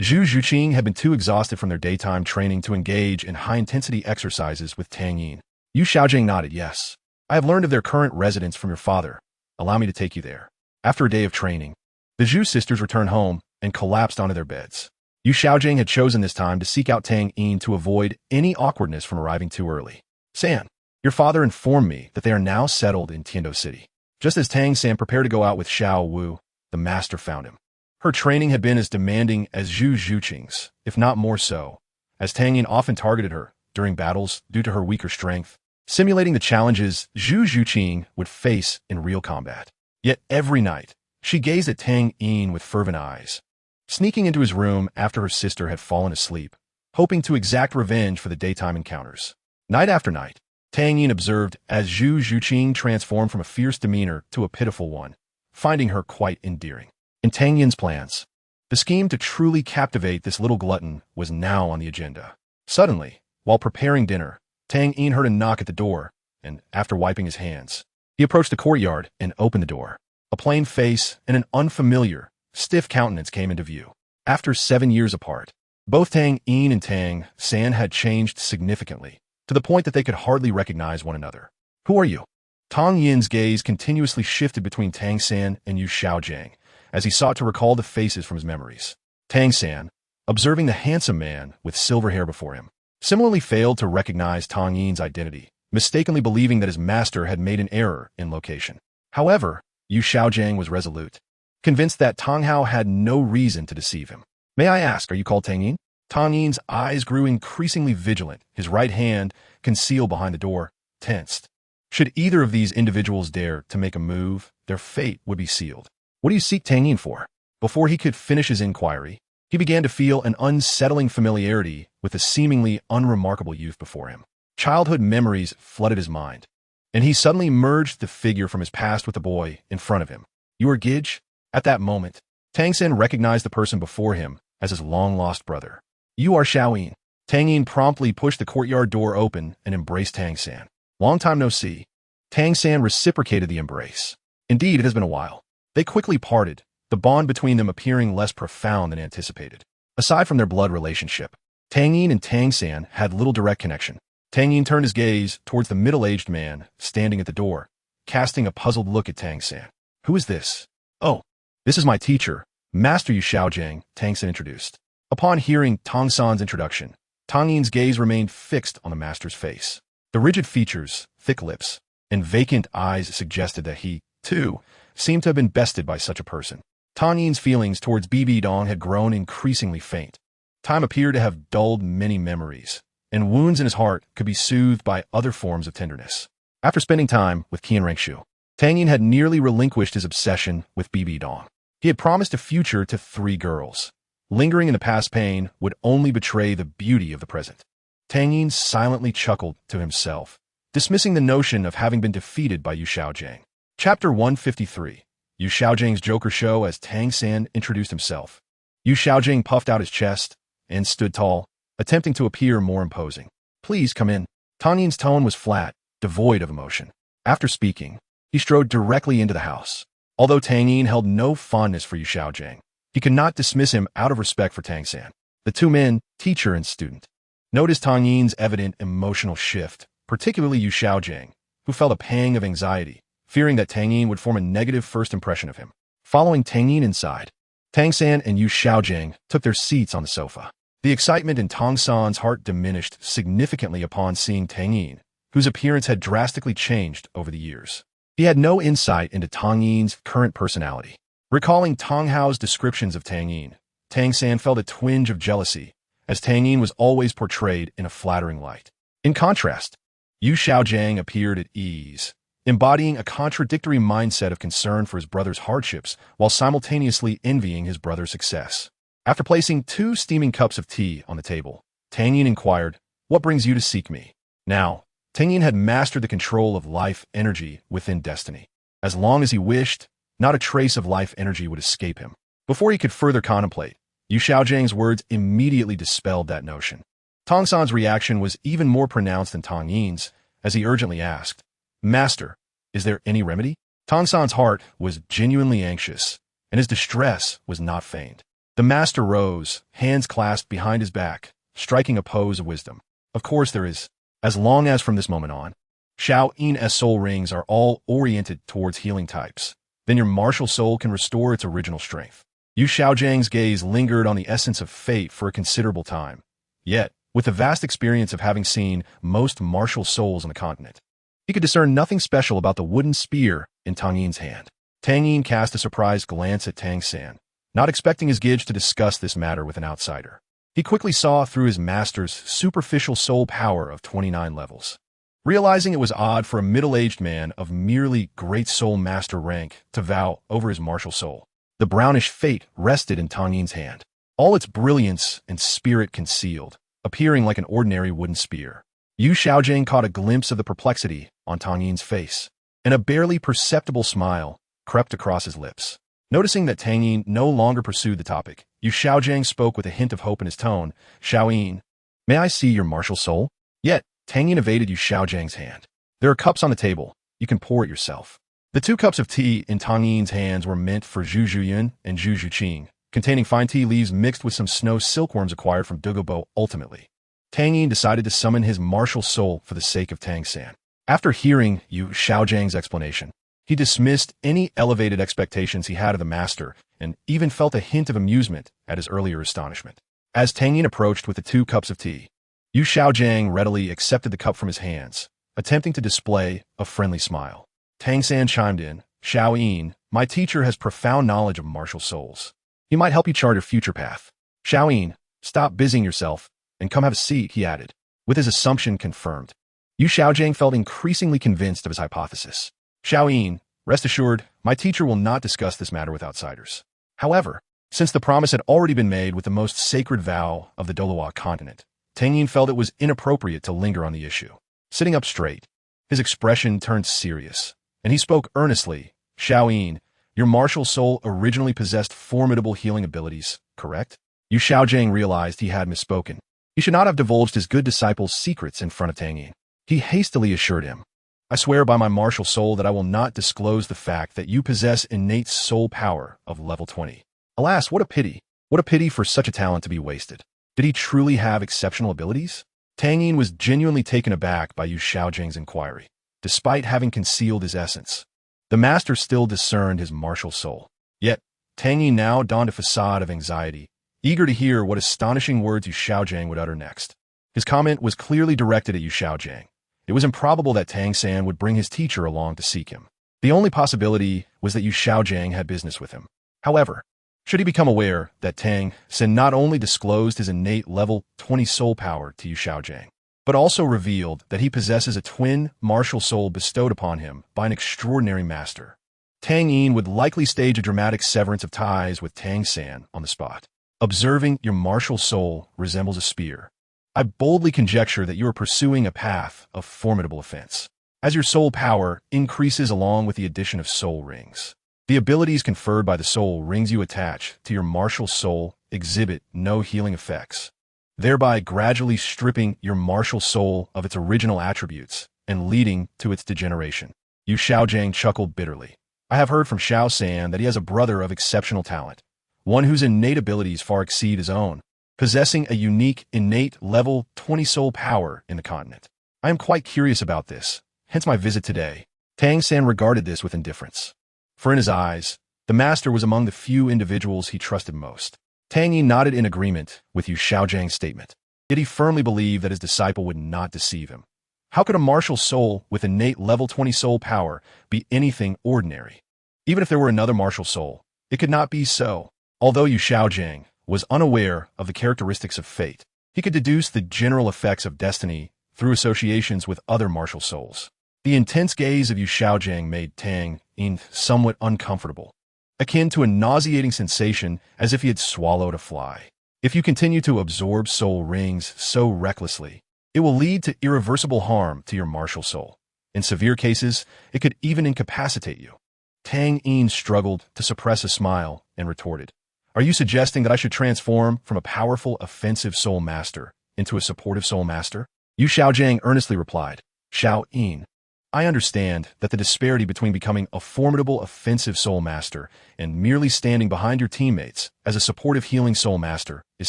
Zhu Zhuqing had been too exhausted from their daytime training to engage in high-intensity exercises with Tang Yin. Yu Shaojiang nodded, yes. I have learned of their current residence from your father. Allow me to take you there. After a day of training, the Zhu sisters returned home and collapsed onto their beds. Yu Shaojiang had chosen this time to seek out Tang Yin to avoid any awkwardness from arriving too early. San, your father informed me that they are now settled in Tiando City. Just as Tang San prepared to go out with Xiao Wu, the master found him. Her training had been as demanding as Zhu Zhuqing's, if not more so, as Tang Yin often targeted her during battles due to her weaker strength, simulating the challenges Zhu Zhuqing would face in real combat. Yet every night, she gazed at Tang Yin with fervent eyes, sneaking into his room after her sister had fallen asleep, hoping to exact revenge for the daytime encounters. Night after night, Tang Yin observed as Zhu Zhuqing transformed from a fierce demeanor to a pitiful one, finding her quite endearing. In Tang Yin's plans, the scheme to truly captivate this little glutton was now on the agenda. Suddenly, while preparing dinner, Tang Yin heard a knock at the door, and after wiping his hands, he approached the courtyard and opened the door. A plain face and an unfamiliar, stiff countenance came into view. After 7 years apart, both Tang Yin and Tang San had changed significantly, to the point that they could hardly recognize one another. Who are you? Tang Yin's gaze continuously shifted between Tang San and Yu Shaojiang, as he sought to recall the faces from his memories. Tang San, observing the handsome man with silver hair before him, similarly failed to recognize Tang Yin's identity, mistakenly believing that his master had made an error in location. However, Yu Shaojiang was resolute, convinced that Tang Hao had no reason to deceive him. May I ask, are you called Tang Yin? Tang Yin's eyes grew increasingly vigilant, his right hand, concealed behind the door, tensed. Should either of these individuals dare to make a move, their fate would be sealed. What do you seek Tang Yin for? Before he could finish his inquiry, he began to feel an unsettling familiarity with the seemingly unremarkable youth before him. Childhood memories flooded his mind, and he suddenly merged the figure from his past with the boy in front of him. You are Gij? At that moment, Tang San recognized the person before him as his long-lost brother. You are Xiao Yin. Tang Yin promptly pushed the courtyard door open and embraced Tang San. Long time no see. Tang San reciprocated the embrace. Indeed, it has been a while. They quickly parted, the bond between them appearing less profound than anticipated. Aside from their blood relationship, Tang Yin and Tang San had little direct connection. Tang Yin turned his gaze towards the middle-aged man standing at the door, casting a puzzled look at Tang San. Who is this? Oh, this is my teacher, Master Yu Shaojiang, Tang San introduced. Upon hearing Tang San's introduction, Tang Yin's gaze remained fixed on the master's face. The rigid features, thick lips, and vacant eyes suggested that he, too, seemed to have been bested by such a person. Tang Yin's feelings towards Bibi Dong had grown increasingly faint. Time appeared to have dulled many memories, and wounds in his heart could be soothed by other forms of tenderness. After spending time with Qian Rengshu, Tang Yin had nearly relinquished his obsession with Bibi Dong. He had promised a future to 3 girls. Lingering in the past pain would only betray the beauty of the present. Tang Yin silently chuckled to himself, dismissing the notion of having been defeated by Yu Shaojiang. Chapter 153. Yu Shaojiang's Joker Show as Tang San introduced himself. Yu Shaojiang puffed out his chest and stood tall, attempting to appear more imposing. Please come in. Tang Yin's tone was flat, devoid of emotion. After speaking, he strode directly into the house. Although Tang Yin held no fondness for Yu Shaojiang, he could not dismiss him out of respect for Tang San. The two men, teacher and student, noticed Tang Yin's evident emotional shift, particularly Yu Shaojiang, who felt a pang of anxiety, fearing that Tang Yin would form a negative first impression of him. Following Tang Yin inside, Tang San and Yu Shaojiang took their seats on the sofa. The excitement in Tang San's heart diminished significantly upon seeing Tang Yin, whose appearance had drastically changed over the years. He had no insight into Tang Yin's current personality. Recalling Tang Hao's descriptions of Tang Yin, Tang San felt a twinge of jealousy, as Tang Yin was always portrayed in a flattering light. In contrast, Yu Shaojiang appeared at ease, embodying a contradictory mindset of concern for his brother's hardships while simultaneously envying his brother's success. After placing 2 steaming cups of tea on the table, Tang Yin inquired, "What brings you to seek me?" Now, Tang Yin had mastered the control of life energy within destiny. As long as he wished, not a trace of life energy would escape him. Before he could further contemplate, Yu Xiaojing's words immediately dispelled that notion. Tang San's reaction was even more pronounced than Tang Yin's, as he urgently asked, "Master, is there any remedy?" Tang San's heart was genuinely anxious, and his distress was not feigned. The master rose, hands clasped behind his back, striking a pose of wisdom. "Of course there is. As long as from this moment on, Xiao Yin's soul rings are all oriented towards healing types, then your martial soul can restore its original strength." Yu Xiaojing's gaze lingered on the essence of fate for a considerable time. Yet, with the vast experience of having seen most martial souls on the continent, he could discern nothing special about the wooden spear in Tang Yin's hand. Tang Yin cast a surprised glance at Tang San, not expecting his Gige to discuss this matter with an outsider. He quickly saw through his master's superficial soul power of 29 levels. Realizing it was odd for a middle-aged man of merely great soul master rank to vow over his martial soul, the brownish fate rested in Tang Yin's hand, all its brilliance and spirit concealed, appearing like an ordinary wooden spear. Yu Xiaojing caught a glimpse of the perplexity on Tang Yin's face, and a barely perceptible smile crept across his lips. Noticing that Tang Yin no longer pursued the topic, Yu Xiaojing spoke with a hint of hope in his tone. "Xiao Yin, may I see your martial soul?" Yet, Tang Yin evaded Yu Xiaojing's hand. "There are cups on the table. You can pour it yourself." The 2 cups of tea in Tang Yin's hands were meant for Zhu Zhuyun and Zhu Zhuqing, containing fine tea leaves mixed with some snow silkworms acquired from Douluo. Ultimately, Tang Yin decided to summon his martial soul for the sake of Tang San. After hearing Yu Xiaojing's explanation, he dismissed any elevated expectations he had of the master and even felt a hint of amusement at his earlier astonishment. As Tang Yin approached with the 2 cups of tea, Yu Xiaojing readily accepted the cup from his hands, attempting to display a friendly smile. Tang San chimed in, "Xiao Yin, my teacher has profound knowledge of martial souls. He might help you chart your future path." "Xiao Yin, stop busying yourself and come have a seat," he added, with his assumption confirmed. Yu Xiaojing felt increasingly convinced of his hypothesis. "Xiao Yin, rest assured, my teacher will not discuss this matter with outsiders." However, since the promise had already been made with the most sacred vow of the Douluo continent, Tang Yin felt it was inappropriate to linger on the issue. Sitting up straight, his expression turned serious, and he spoke earnestly. "Xiao Yin, your martial soul originally possessed formidable healing abilities, correct?" Yu Xiaojing realized he had misspoken. He should not have divulged his good disciple's secrets in front of Tang Yin. He hastily assured him, "I swear by my martial soul that I will not disclose the fact that you possess innate soul power of level 20. Alas, what a pity. What a pity for such a talent to be wasted." Did he truly have exceptional abilities? Tang Yin was genuinely taken aback by Yu Xiaojing's inquiry. Despite having concealed his essence, the master still discerned his martial soul. Yet, Tang Yin now donned a facade of anxiety, eager to hear what astonishing words Yu Xiaojing would utter next. His comment was clearly directed at Yu Xiaojing. It was improbable that Tang San would bring his teacher along to seek him. The only possibility was that Yu Xiaojing had business with him. However, should he become aware that Tang San not only disclosed his innate level 20 soul power to Yu Xiaojing, but also revealed that he possesses a twin martial soul bestowed upon him by an extraordinary master, Tang Yin would likely stage a dramatic severance of ties with Tang San on the spot. "Observing your martial soul resembles a spear, I boldly conjecture that you are pursuing a path of formidable offense, as your soul power increases along with the addition of soul rings. The abilities conferred by the soul rings you attach to your martial soul exhibit no healing effects, thereby gradually stripping your martial soul of its original attributes and leading to its degeneration." Yu Xiaojing chuckled bitterly. "I have heard from Xiao San that he has a brother of exceptional talent, one whose innate abilities far exceed his own, possessing a unique innate level 20 soul power in the continent. I am quite curious about this, hence my visit today." Tang San regarded this with indifference, for in his eyes, the master was among the few individuals he trusted most. Tang Yi nodded in agreement with Yu Xiaojing's statement, yet he firmly believed that his disciple would not deceive him. How could a martial soul with innate level 20 soul power be anything ordinary? Even if there were another martial soul, it could not be so. Although Yu Xiaojing was unaware of the characteristics of fate, he could deduce the general effects of destiny through associations with other martial souls. The intense gaze of Yu Xiaojing made Tang Yin somewhat uncomfortable, akin to a nauseating sensation as if he had swallowed a fly. If you continue to absorb soul rings so recklessly, It will lead to irreversible harm to your martial soul. In severe cases, it could even incapacitate you. Tang Yin struggled to suppress a smile and retorted, "Are you suggesting that I should transform from a powerful, offensive soul master into a supportive soul master?" Yu Xiaojiang earnestly replied, "Xiao Yin, I understand that the disparity between becoming a formidable, offensive soul master and merely standing behind your teammates as a supportive, healing soul master is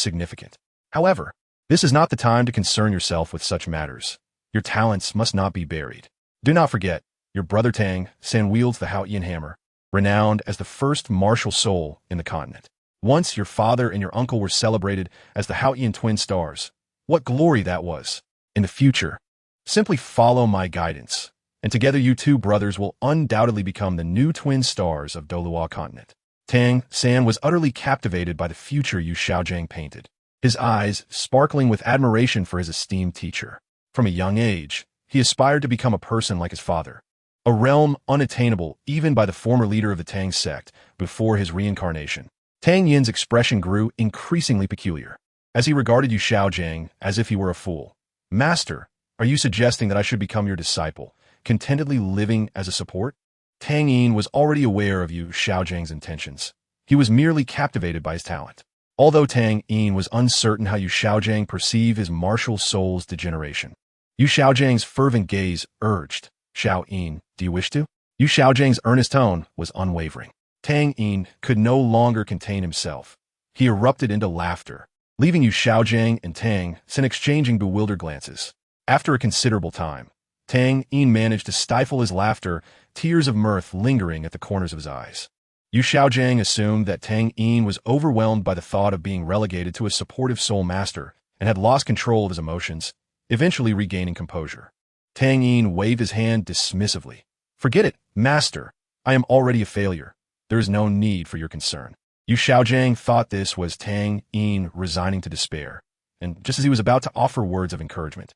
significant. However, this is not the time to concern yourself with such matters. Your talents must not be buried. Do not forget, your brother Tang San wields the Haotian hammer, renowned as the first martial soul in the continent. Once your father and your uncle were celebrated as the Haotian twin stars. What glory that was! In the future, simply follow my guidance, and together you two brothers will undoubtedly become the new twin stars of Douluo continent." Tang San was utterly captivated by the future Yu Xiaojiang painted, his eyes sparkling with admiration for his esteemed teacher. From a young age, he aspired to become a person like his father, a realm unattainable even by the former leader of the Tang sect before his reincarnation. Tang Yin's expression grew increasingly peculiar, as he regarded Yu Xiaojiang as if he were a fool. "Master, are you suggesting that I should become your disciple, contentedly living as a support?" Tang Yin was already aware of Yu Xiaojiang's intentions. He was merely captivated by his talent. Although Tang Yin was uncertain how Yu Xiaojiang perceived his martial soul's degeneration, Yu Xiaojiang's fervent gaze urged, "Xiao Yin, do you wish to?" Yu Xiaojiang's earnest tone was unwavering. Tang Yin could no longer contain himself. He erupted into laughter, leaving Yu Xiaojiang and Tang San exchanging bewildered glances. After a considerable time, Tang Yin managed to stifle his laughter, tears of mirth lingering at the corners of his eyes. Yu Xiaojiang assumed that Tang Yin was overwhelmed by the thought of being relegated to a supportive soul master and had lost control of his emotions, eventually regaining composure. Tang Yin waved his hand dismissively. "Forget it, master. I am already a failure. There is no need for your concern." Yu Xiaojiang thought this was Tang Yin resigning to despair, and just as he was about to offer words of encouragement,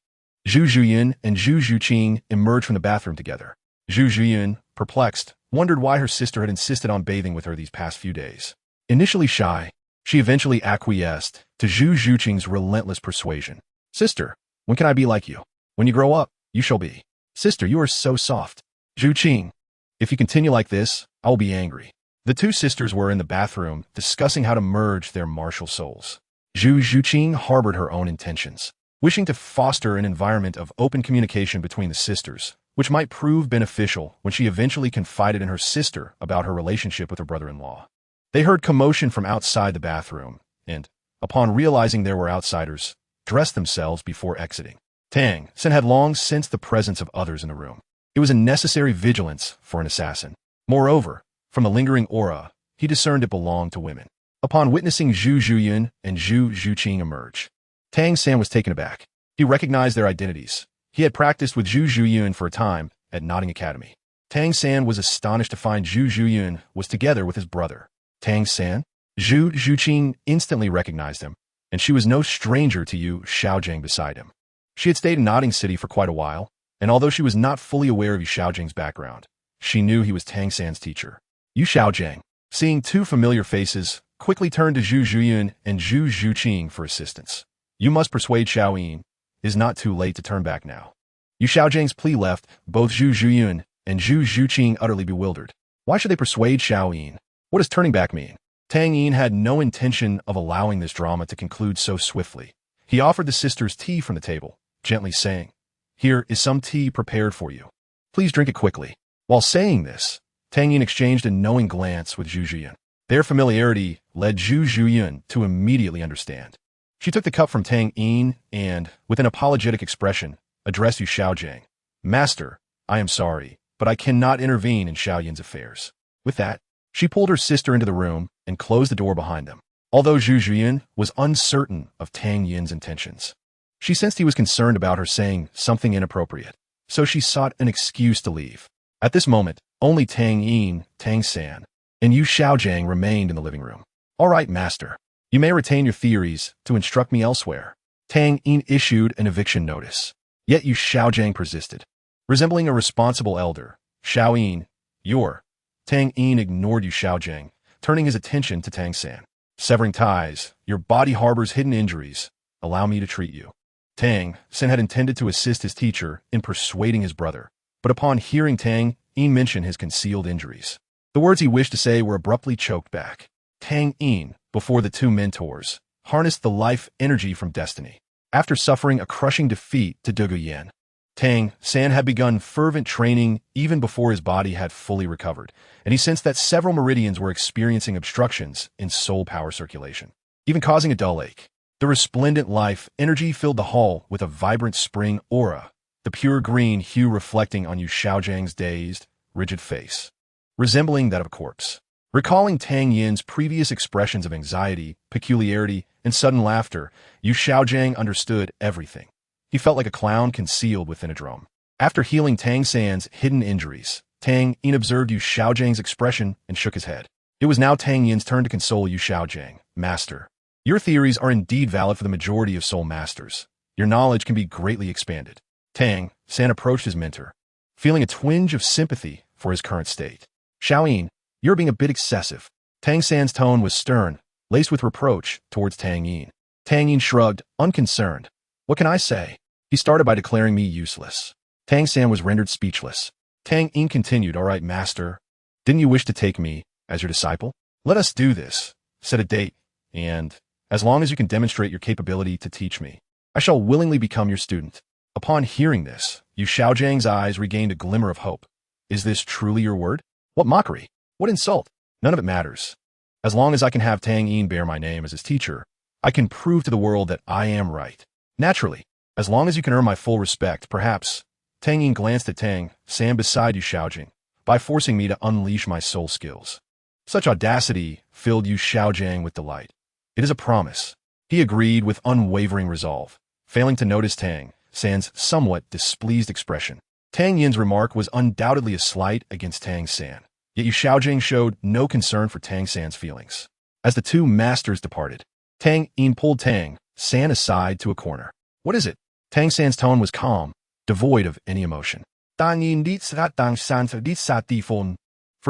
Zhu Zhuyin and Zhu Zhuqing emerged from the bathroom together. Zhu Zhuyin, perplexed, wondered why her sister had insisted on bathing with her these past few days. Initially shy, she eventually acquiesced to Zhu Zhuqing's relentless persuasion. "Sister, when can I be like you? When you grow up, you shall be." "Sister, you are so soft." "Zhuqing, if you continue like this, I will be angry." The two sisters were in the bathroom discussing how to merge their martial souls. Zhu Zhuqing harbored her own intentions, wishing to foster an environment of open communication between the sisters, which might prove beneficial when she eventually confided in her sister about her relationship with her brother-in-law. They heard commotion from outside the bathroom, and, upon realizing there were outsiders, dressed themselves before exiting. Tang San had long sensed the presence of others in the room. It was a necessary vigilance for an assassin. Moreover, from the lingering aura, he discerned it belonged to women. Upon witnessing Zhu Zhuyin and Zhu Zhuqing emerge, Tang San was taken aback. He recognized their identities. He had practiced with Zhu Zhuyin for a time at Notting Academy. Tang San was astonished to find Zhu Zhuyin was together with his brother. Tang San? Zhu Zhuqing instantly recognized him, and she was no stranger to Yu Xiaojiang beside him. She had stayed in Notting City for quite a while, and although she was not fully aware of Yu Xiaojiang's background, she knew he was Tang San's teacher. Yu Xiaojiang, seeing two familiar faces, quickly turned to Zhu Zhuyin and Zhu Zhuqing for assistance. "You must persuade Xiao Yin. It is not too late to turn back now." Yu Xiaojiang's plea left both Zhu Zhuyin and Zhu Zhuqing utterly bewildered. Why should they persuade Xiao Yin? What does turning back mean? Tang Yin had no intention of allowing this drama to conclude so swiftly. He offered the sisters tea from the table, gently saying, "Here is some tea prepared for you. Please drink it quickly." While saying this, Tang Yin exchanged a knowing glance with Zhu Zhuyin. Their familiarity led Zhu Zhuyin to immediately understand. She took the cup from Tang Yin and, with an apologetic expression, addressed Yu Xiaojiang. "Master, I am sorry, but I cannot intervene in Xiao Yin's affairs." With that, she pulled her sister into the room and closed the door behind them. Although Zhu Zhuyin was uncertain of Tang Yin's intentions, she sensed he was concerned about her saying something inappropriate, so she sought an excuse to leave. At this moment, only Tang Yin, Tang San, and Yu Xiaojiang remained in the living room. "All right, master. You may retain your theories to instruct me elsewhere." Tang Yin issued an eviction notice. Yet Yu Xiaojiang persisted. Resembling a responsible elder, "Xiao Yin, you're..." Tang Yin ignored Yu Xiaojiang, turning his attention to Tang San. "Severing ties, your body harbors hidden injuries. Allow me to treat you." Tang Sen had intended to assist his teacher in persuading his brother, but upon hearing Tang Yin mention his concealed injuries, the words he wished to say were abruptly choked back. Tang Yin, before the two mentors, harnessed the life energy from destiny. After suffering a crushing defeat to Douluo Yan, Tang San had begun fervent training even before his body had fully recovered, and he sensed that several meridians were experiencing obstructions in soul power circulation, even causing a dull ache. The resplendent life energy filled the hall with a vibrant spring aura, the pure green hue reflecting on Yu Xiaojiang's dazed, rigid face, resembling that of a corpse. Recalling Tang Yin's previous expressions of anxiety, peculiarity, and sudden laughter, Yu Xiaojiang understood everything. He felt like a clown concealed within a drum. After healing Tang San's hidden injuries, Tang Yin observed Yu Xiaojiang's expression and shook his head. It was now Tang Yin's turn to console Yu Xiaojiang. Master, your theories are indeed valid for the majority of soul masters. Your knowledge can be greatly expanded. Tang San approached his mentor, feeling a twinge of sympathy for his current state. Xiaoyin, you're being a bit excessive. Tang San's tone was stern, laced with reproach towards Tang Yin. Tang Yin shrugged, unconcerned. What can I say? He started by declaring me useless. Tang San was rendered speechless. Tang Yin continued, all right, master. Didn't you wish to take me as your disciple? Let us do this. Set a date, and as long as you can demonstrate your capability to teach me, I shall willingly become your student. Upon hearing this, Yu Xiaojiang's eyes regained a glimmer of hope. Is this truly your word? What mockery! What insult! None of it matters. As long as I can have Tang Yin bear my name as his teacher, I can prove to the world that I am right. Naturally, as long as you can earn my full respect, perhaps. Tang Yin glanced at Tang San beside Yu Xiaojing, by forcing me to unleash my soul skills. Such audacity filled Yu Xiaojiang with delight. It is a promise. He agreed with unwavering resolve, failing to notice Tang San's somewhat displeased expression. Tang Yin's remark was undoubtedly a slight against Tang San, yet Yu Xiaojing showed no concern for Tang San's feelings. As the two masters departed, Tang Yin pulled Tang San aside to a corner. What is it? Tang San's tone was calm, devoid of any emotion. For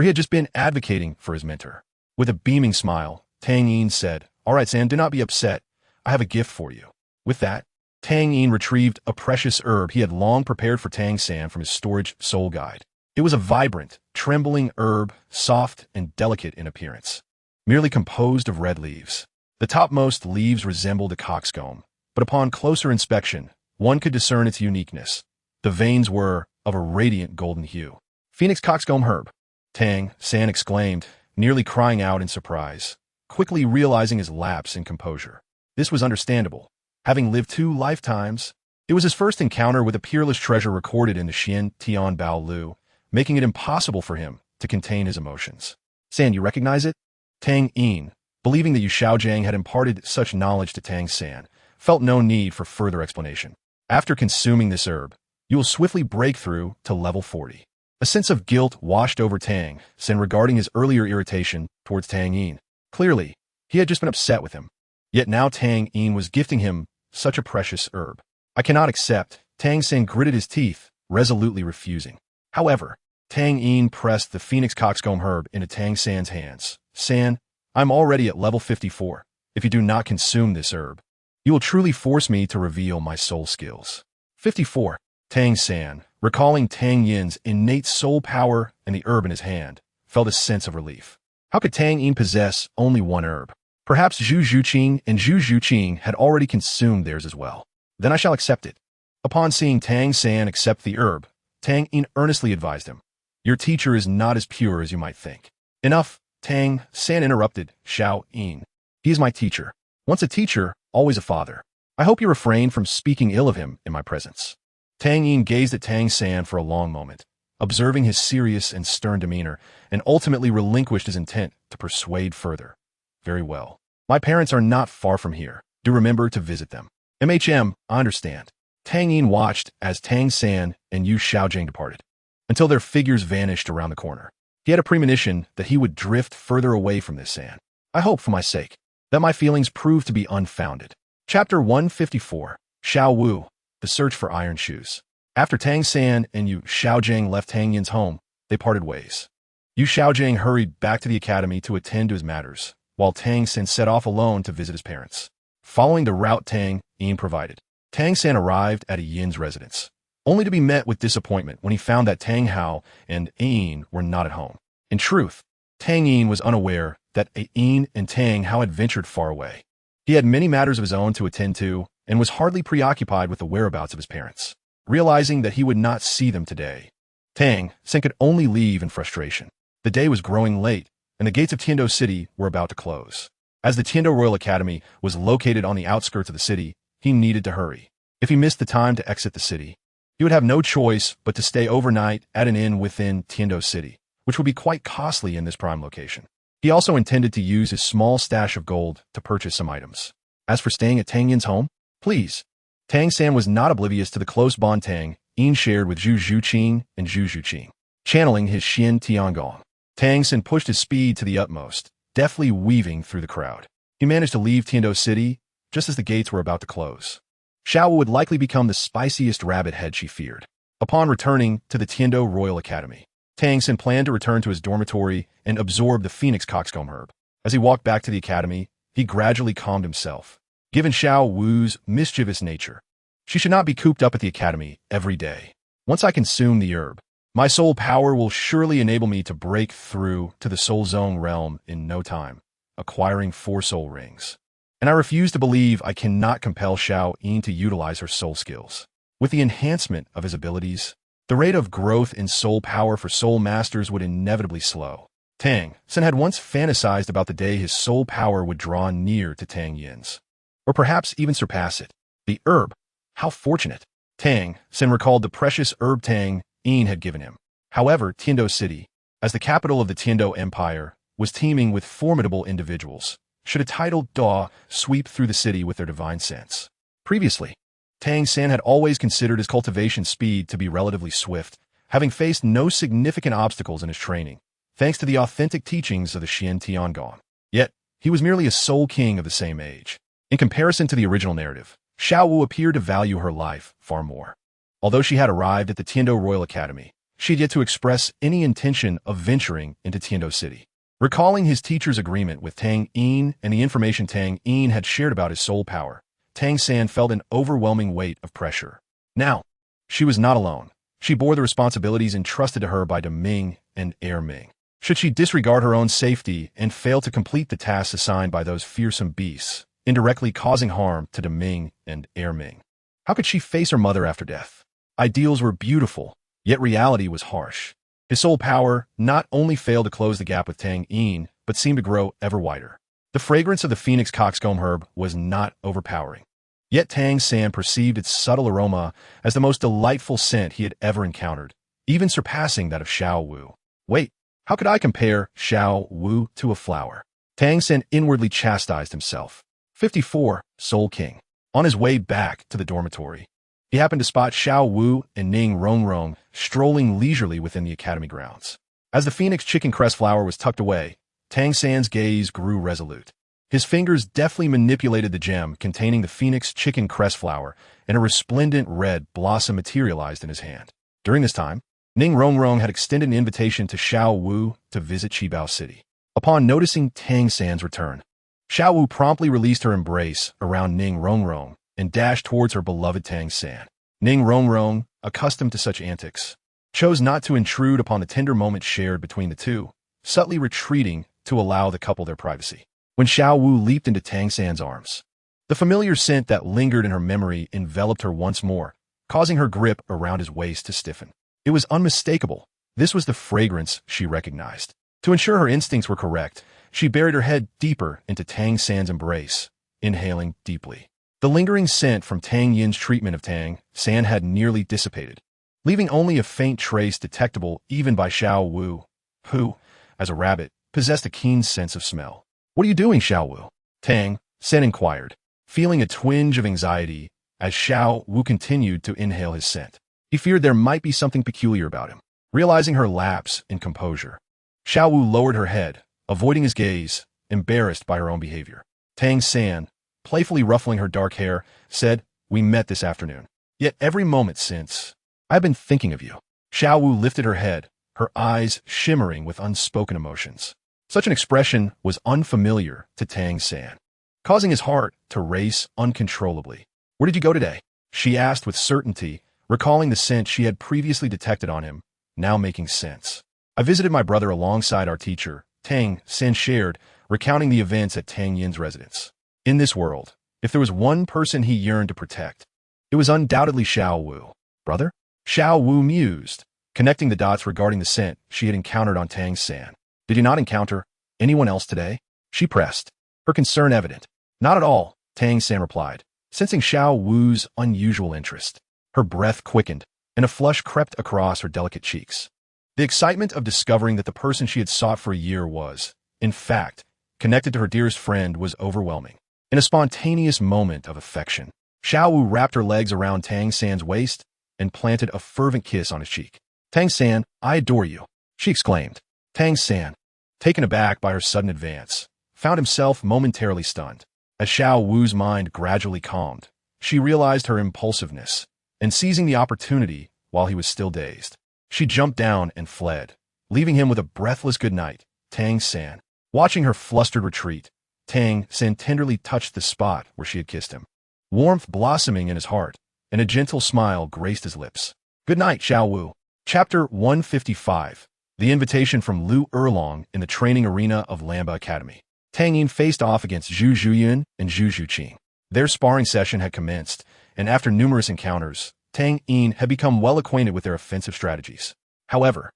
he had just been advocating for his mentor. With a beaming smile, Tang Yin said, all right, San, do not be upset. I have a gift for you. With that, Tang Yin retrieved a precious herb he had long prepared for Tang San from his storage soul guide. It was a vibrant, trembling herb, soft and delicate in appearance, merely composed of red leaves. The topmost leaves resembled a coxcomb, but upon closer inspection, one could discern its uniqueness. The veins were of a radiant golden hue. Phoenix coxcomb herb, Tang San exclaimed, nearly crying out in surprise, quickly realizing his lapse in composure. This was understandable. Having lived 2 lifetimes, it was his first encounter with a peerless treasure recorded in the Xian Tian Bao Lu, making it impossible for him to contain his emotions. San, you recognize it? Tang Yin, believing that Yu Xiaojiang had imparted such knowledge to Tang San, felt no need for further explanation. After consuming this herb, you will swiftly break through to level 40. A sense of guilt washed over Tang San regarding his earlier irritation towards Tang Yin. Clearly, he had just been upset with him. Yet now Tang Yin was gifting him such a precious herb. I cannot accept. Tang San gritted his teeth, resolutely refusing. However, Tang Yin pressed the Phoenix coxcomb herb into Tang San's hands. San, I'm already at level 54. If you do not consume this herb, you will truly force me to reveal my soul skills. 54. Tang San, recalling Tang Yin's innate soul power and the herb in his hand, felt a sense of relief. How could Tang Yin possess only one herb? Perhaps Zhu Zhuqing and Zhu Zhuqing had already consumed theirs as well. Then I shall accept it. Upon seeing Tang San accept the herb, Tang Yin earnestly advised him, your teacher is not as pure as you might think. Enough, Tang San interrupted Xiao Yin. He is my teacher. Once a teacher, always a father. I hope you refrain from speaking ill of him in my presence. Tang Yin gazed at Tang San for a long moment, observing his serious and stern demeanor, and ultimately relinquished his intent to persuade further. Very well. My parents are not far from here. Do remember to visit them. I understand. Tang Yin watched as Tang San and Yu Xiaojing departed, until their figures vanished around the corner. He had a premonition that he would drift further away from this San. I hope, for my sake, that my feelings prove to be unfounded. Chapter 154. Xiao Wu, the search for iron shoes. After Tang San and Yu Xiaojing left Tang Yin's home, they parted ways. Yu Xiaojing hurried back to the academy to attend to his matters, while Tang San set off alone to visit his parents, following the route Tang Yin provided. Tang San arrived at a Yin's residence, only to be met with disappointment when he found that Tang Hao and Yin were not at home. In truth, Tang Yin was unaware that Yin and Tang Hao had ventured far away. He had many matters of his own to attend to and was hardly preoccupied with the whereabouts of his parents. Realizing that he would not see them today, Tang San could only leave in frustration. The day was growing late, and the gates of Tiando City were about to close. As the Tiando Royal Academy was located on the outskirts of the city, he needed to hurry. If he missed the time to exit the city, he would have no choice but to stay overnight at an inn within Tiando City, which would be quite costly in this prime location. He also intended to use his small stash of gold to purchase some items. As for staying at Tang Yin's home, please. Tang San was not oblivious to the close bond Tang Yin shared with Zhu Zhuqing and Zhu Zhuqing. Channeling his Xin Tiangong, Tang San pushed his speed to the utmost, deftly weaving through the crowd. He managed to leave Tiando City just as the gates were about to close. Xiao would likely become the spiciest rabbit head she feared. Upon returning to the Tiando Royal Academy, Tang San planned to return to his dormitory and absorb the Phoenix Coxcomb herb. As he walked back to the academy, he gradually calmed himself. Given Xiao Wu's mischievous nature, she should not be cooped up at the academy every day. Once I consume the herb, my soul power will surely enable me to break through to the Soul Zone realm in no time, acquiring 4 soul rings. And I refuse to believe I cannot compel Xiao Yin to utilize her soul skills. With the enhancement of his abilities, the rate of growth in soul power for soul masters would inevitably slow. Tang San had once fantasized about the day his soul power would draw near to Tang Yin's, or perhaps even surpass it. The herb, how fortunate! Tang San recalled the precious herb Tang Yin had given him. However, Tiando City, as the capital of the Tiando Empire, was teeming with formidable individuals. Should a tidal daw sweep through the city with their divine sense? Previously, Tang San had always considered his cultivation speed to be relatively swift, having faced no significant obstacles in his training, thanks to the authentic teachings of the Xin Tiangong. Yet, he was merely a soul king of the same age. In comparison to the original narrative, Xiao Wu appeared to value her life far more. Although she had arrived at the Tiando Royal Academy, she had yet to express any intention of venturing into Tiando City. Recalling his teacher's agreement with Tang Yin and the information Tang Yin had shared about his soul power, Tang San felt an overwhelming weight of pressure. Now, she was not alone. She bore the responsibilities entrusted to her by Deming and Air Ming. Should she disregard her own safety and fail to complete the tasks assigned by those fearsome beasts, indirectly causing harm to Deming and Air Ming? How could she face her mother after death? Ideals were beautiful, yet reality was harsh. His soul power not only failed to close the gap with Tang Yin, but seemed to grow ever wider. The fragrance of the Phoenix Coxcomb herb was not overpowering. Yet Tang San perceived its subtle aroma as the most delightful scent he had ever encountered, even surpassing that of Xiao Wu. Wait, how could I compare Xiao Wu to a flower? Tang San inwardly chastised himself. 54, Soul King. On his way back to the dormitory, he happened to spot Xiao Wu and Ning Rongrong strolling leisurely within the academy grounds. As the Phoenix Chicken Crest flower was tucked away, Tang San's gaze grew resolute. His fingers deftly manipulated the gem containing the Phoenix Chicken Crest flower, and a resplendent red blossom materialized in his hand. During this time, Ning Rongrong had extended an invitation to Xiao Wu to visit Qibao City. Upon noticing Tang San's return, Xiao Wu promptly released her embrace around Ning Rongrong and dashed towards her beloved Tang San. Ning Rongrong, accustomed to such antics, chose not to intrude upon the tender moment shared between the two, subtly retreating to allow the couple their privacy. When Xiao Wu leaped into Tang San's arms, the familiar scent that lingered in her memory enveloped her once more, causing her grip around his waist to stiffen. It was unmistakable. This was the fragrance she recognized. To ensure her instincts were correct, she buried her head deeper into Tang San's embrace, inhaling deeply. The lingering scent from Tang Yin's treatment of Tang San had nearly dissipated, leaving only a faint trace detectable even by Xiao Wu, who, as a rabbit, possessed a keen sense of smell. "What are you doing, Xiao Wu?" Tang San inquired, feeling a twinge of anxiety as Xiao Wu continued to inhale his scent. He feared there might be something peculiar about him. Realizing her lapse in composure, Xiao Wu lowered her head, avoiding his gaze, embarrassed by her own behavior. Tang San, playfully ruffling her dark hair, said, "We met this afternoon. Yet every moment since, I've been thinking of you." Xiao Wu lifted her head, her eyes shimmering with unspoken emotions. Such an expression was unfamiliar to Tang San, causing his heart to race uncontrollably. "Where did you go today?" she asked with certainty, recalling the scent she had previously detected on him, now making sense. I visited my brother alongside our teacher, Tang Sen shared, recounting the events at Tang Yin's residence. In this world, if there was one person he yearned to protect, it was undoubtedly Xiao Wu. Brother? Xiao Wu mused, connecting the dots regarding the scent she had encountered on Tang San. Did you not encounter anyone else today? She pressed, her concern evident. Not at all, Tang San replied, sensing Xiao Wu's unusual interest. Her breath quickened, and a flush crept across her delicate cheeks. The excitement of discovering that the person she had sought for a year was, in fact, connected to her dearest friend was overwhelming. In a spontaneous moment of affection, Xiao Wu wrapped her legs around Tang San's waist and planted a fervent kiss on his cheek. Tang San, I adore you, she exclaimed. Tang San, taken aback by her sudden advance, found himself momentarily stunned. As Xiao Wu's mind gradually calmed, she realized her impulsiveness, and seizing the opportunity while he was still dazed, she jumped down and fled, leaving him with a breathless goodnight. Tang San. Watching her flustered retreat, Tang San tenderly touched the spot where she had kissed him, warmth blossoming in his heart, and a gentle smile graced his lips. Good night, Xiao Wu. Chapter 155. The invitation from Lu Erlong in the training arena of Lamba Academy. Tang Yin faced off against Zhu Zhuyan and Zhu Zhuqing. Their sparring session had commenced, and after numerous encounters, Tang Yin had become well acquainted with their offensive strategies. However,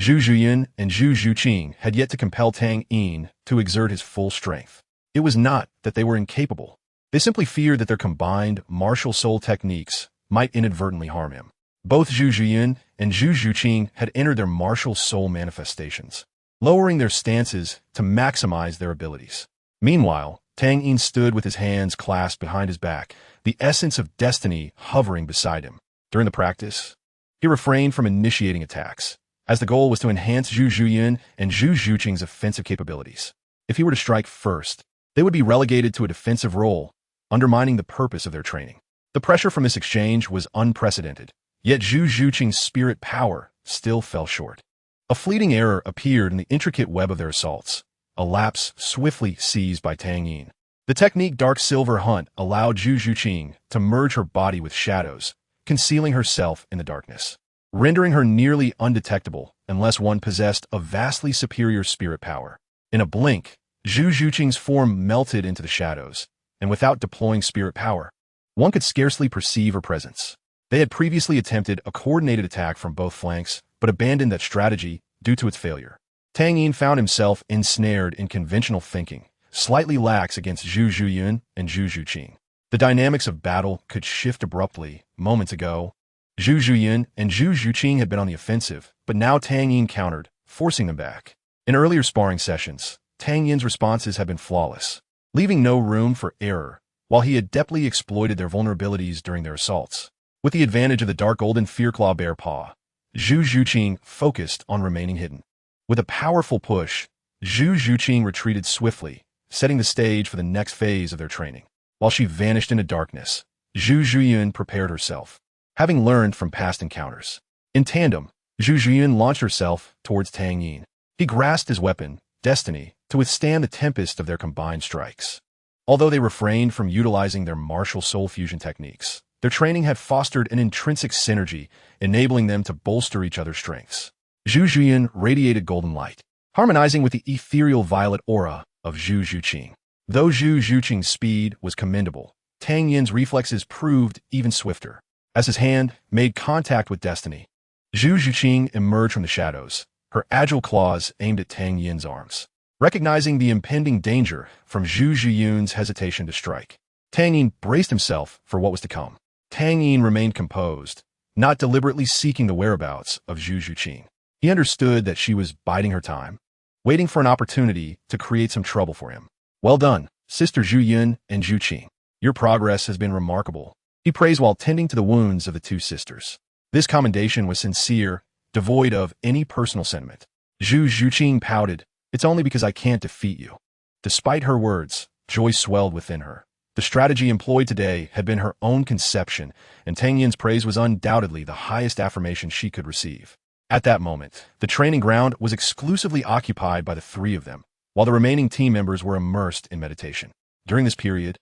Zhu Zhuyan and Zhu Zhuqing had yet to compel Tang Yin to exert his full strength. It was not that they were incapable. They simply feared that their combined martial soul techniques might inadvertently harm him. Both Zhu Zhuyan and Zhu Zhuqing had entered their martial soul manifestations, lowering their stances to maximize their abilities. Meanwhile, Tang Yin stood with his hands clasped behind his back, the essence of destiny hovering beside him. During the practice, he refrained from initiating attacks, as the goal was to enhance Zhu Zhuyan and Zhu Zhuqing's offensive capabilities. If he were to strike first, they would be relegated to a defensive role, undermining the purpose of their training. The pressure from this exchange was unprecedented, yet Zhu Zhuqing's spirit power still fell short. A fleeting error appeared in the intricate web of their assaults, a lapse swiftly seized by Tang Yin. The technique Dark Silver Hunt allowed Zhu Zhuqing to merge her body with shadows, concealing herself in the darkness, rendering her nearly undetectable unless one possessed a vastly superior spirit power. In a blink, Zhu Zhuqing's form melted into the shadows, and without deploying spirit power, one could scarcely perceive her presence. They had previously attempted a coordinated attack from both flanks, but abandoned that strategy due to its failure. Tang Yin found himself ensnared in conventional thinking, slightly lax against Zhu Zhuyan and Zhu Zhuqing. The dynamics of battle could shift abruptly. Moments ago, Zhu Zhuyan and Zhu Zhuqing had been on the offensive, but now Tang Yin countered, forcing them back. In earlier sparring sessions, Tang Yin's responses had been flawless, leaving no room for error, while he had deptly exploited their vulnerabilities during their assaults. With the advantage of the dark golden Fearclaw Bear Paw, Zhu Zhuqing focused on remaining hidden. With a powerful push, Zhu Zhuqing retreated swiftly, setting the stage for the next phase of their training. While she vanished into darkness, Zhu Zhuyan prepared herself, having learned from past encounters. In tandem, Zhu Zhuyan launched herself towards Tang Yin. He grasped his weapon, Destiny, to withstand the tempest of their combined strikes. Although they refrained from utilizing their martial soul fusion techniques, their training had fostered an intrinsic synergy, enabling them to bolster each other's strengths. Zhu Zhuyan radiated golden light, harmonizing with the ethereal violet aura of Zhu Zhuqing. Though Zhu Zhuqing's speed was commendable, Tang Yin's reflexes proved even swifter. As his hand made contact with Destiny, Zhu Zhuqing emerged from the shadows, her agile claws aimed at Tang Yin's arms. Recognizing the impending danger from Zhu Zhuyan's hesitation to strike, Tang Yin braced himself for what was to come. Tang Yin remained composed, not deliberately seeking the whereabouts of Zhu Zhuqing. He understood that she was biding her time, waiting for an opportunity to create some trouble for him. Well done, Sister Zhu Yun and Zhu Qing. Your progress has been remarkable, he praised while tending to the wounds of the two sisters. This commendation was sincere, devoid of any personal sentiment. Zhu Zhuqing pouted, "It's only because I can't defeat you." Despite her words, joy swelled within her. The strategy employed today had been her own conception, and Tang Yin's praise was undoubtedly the highest affirmation she could receive. At that moment, the training ground was exclusively occupied by the three of them, while the remaining team members were immersed in meditation. During this period,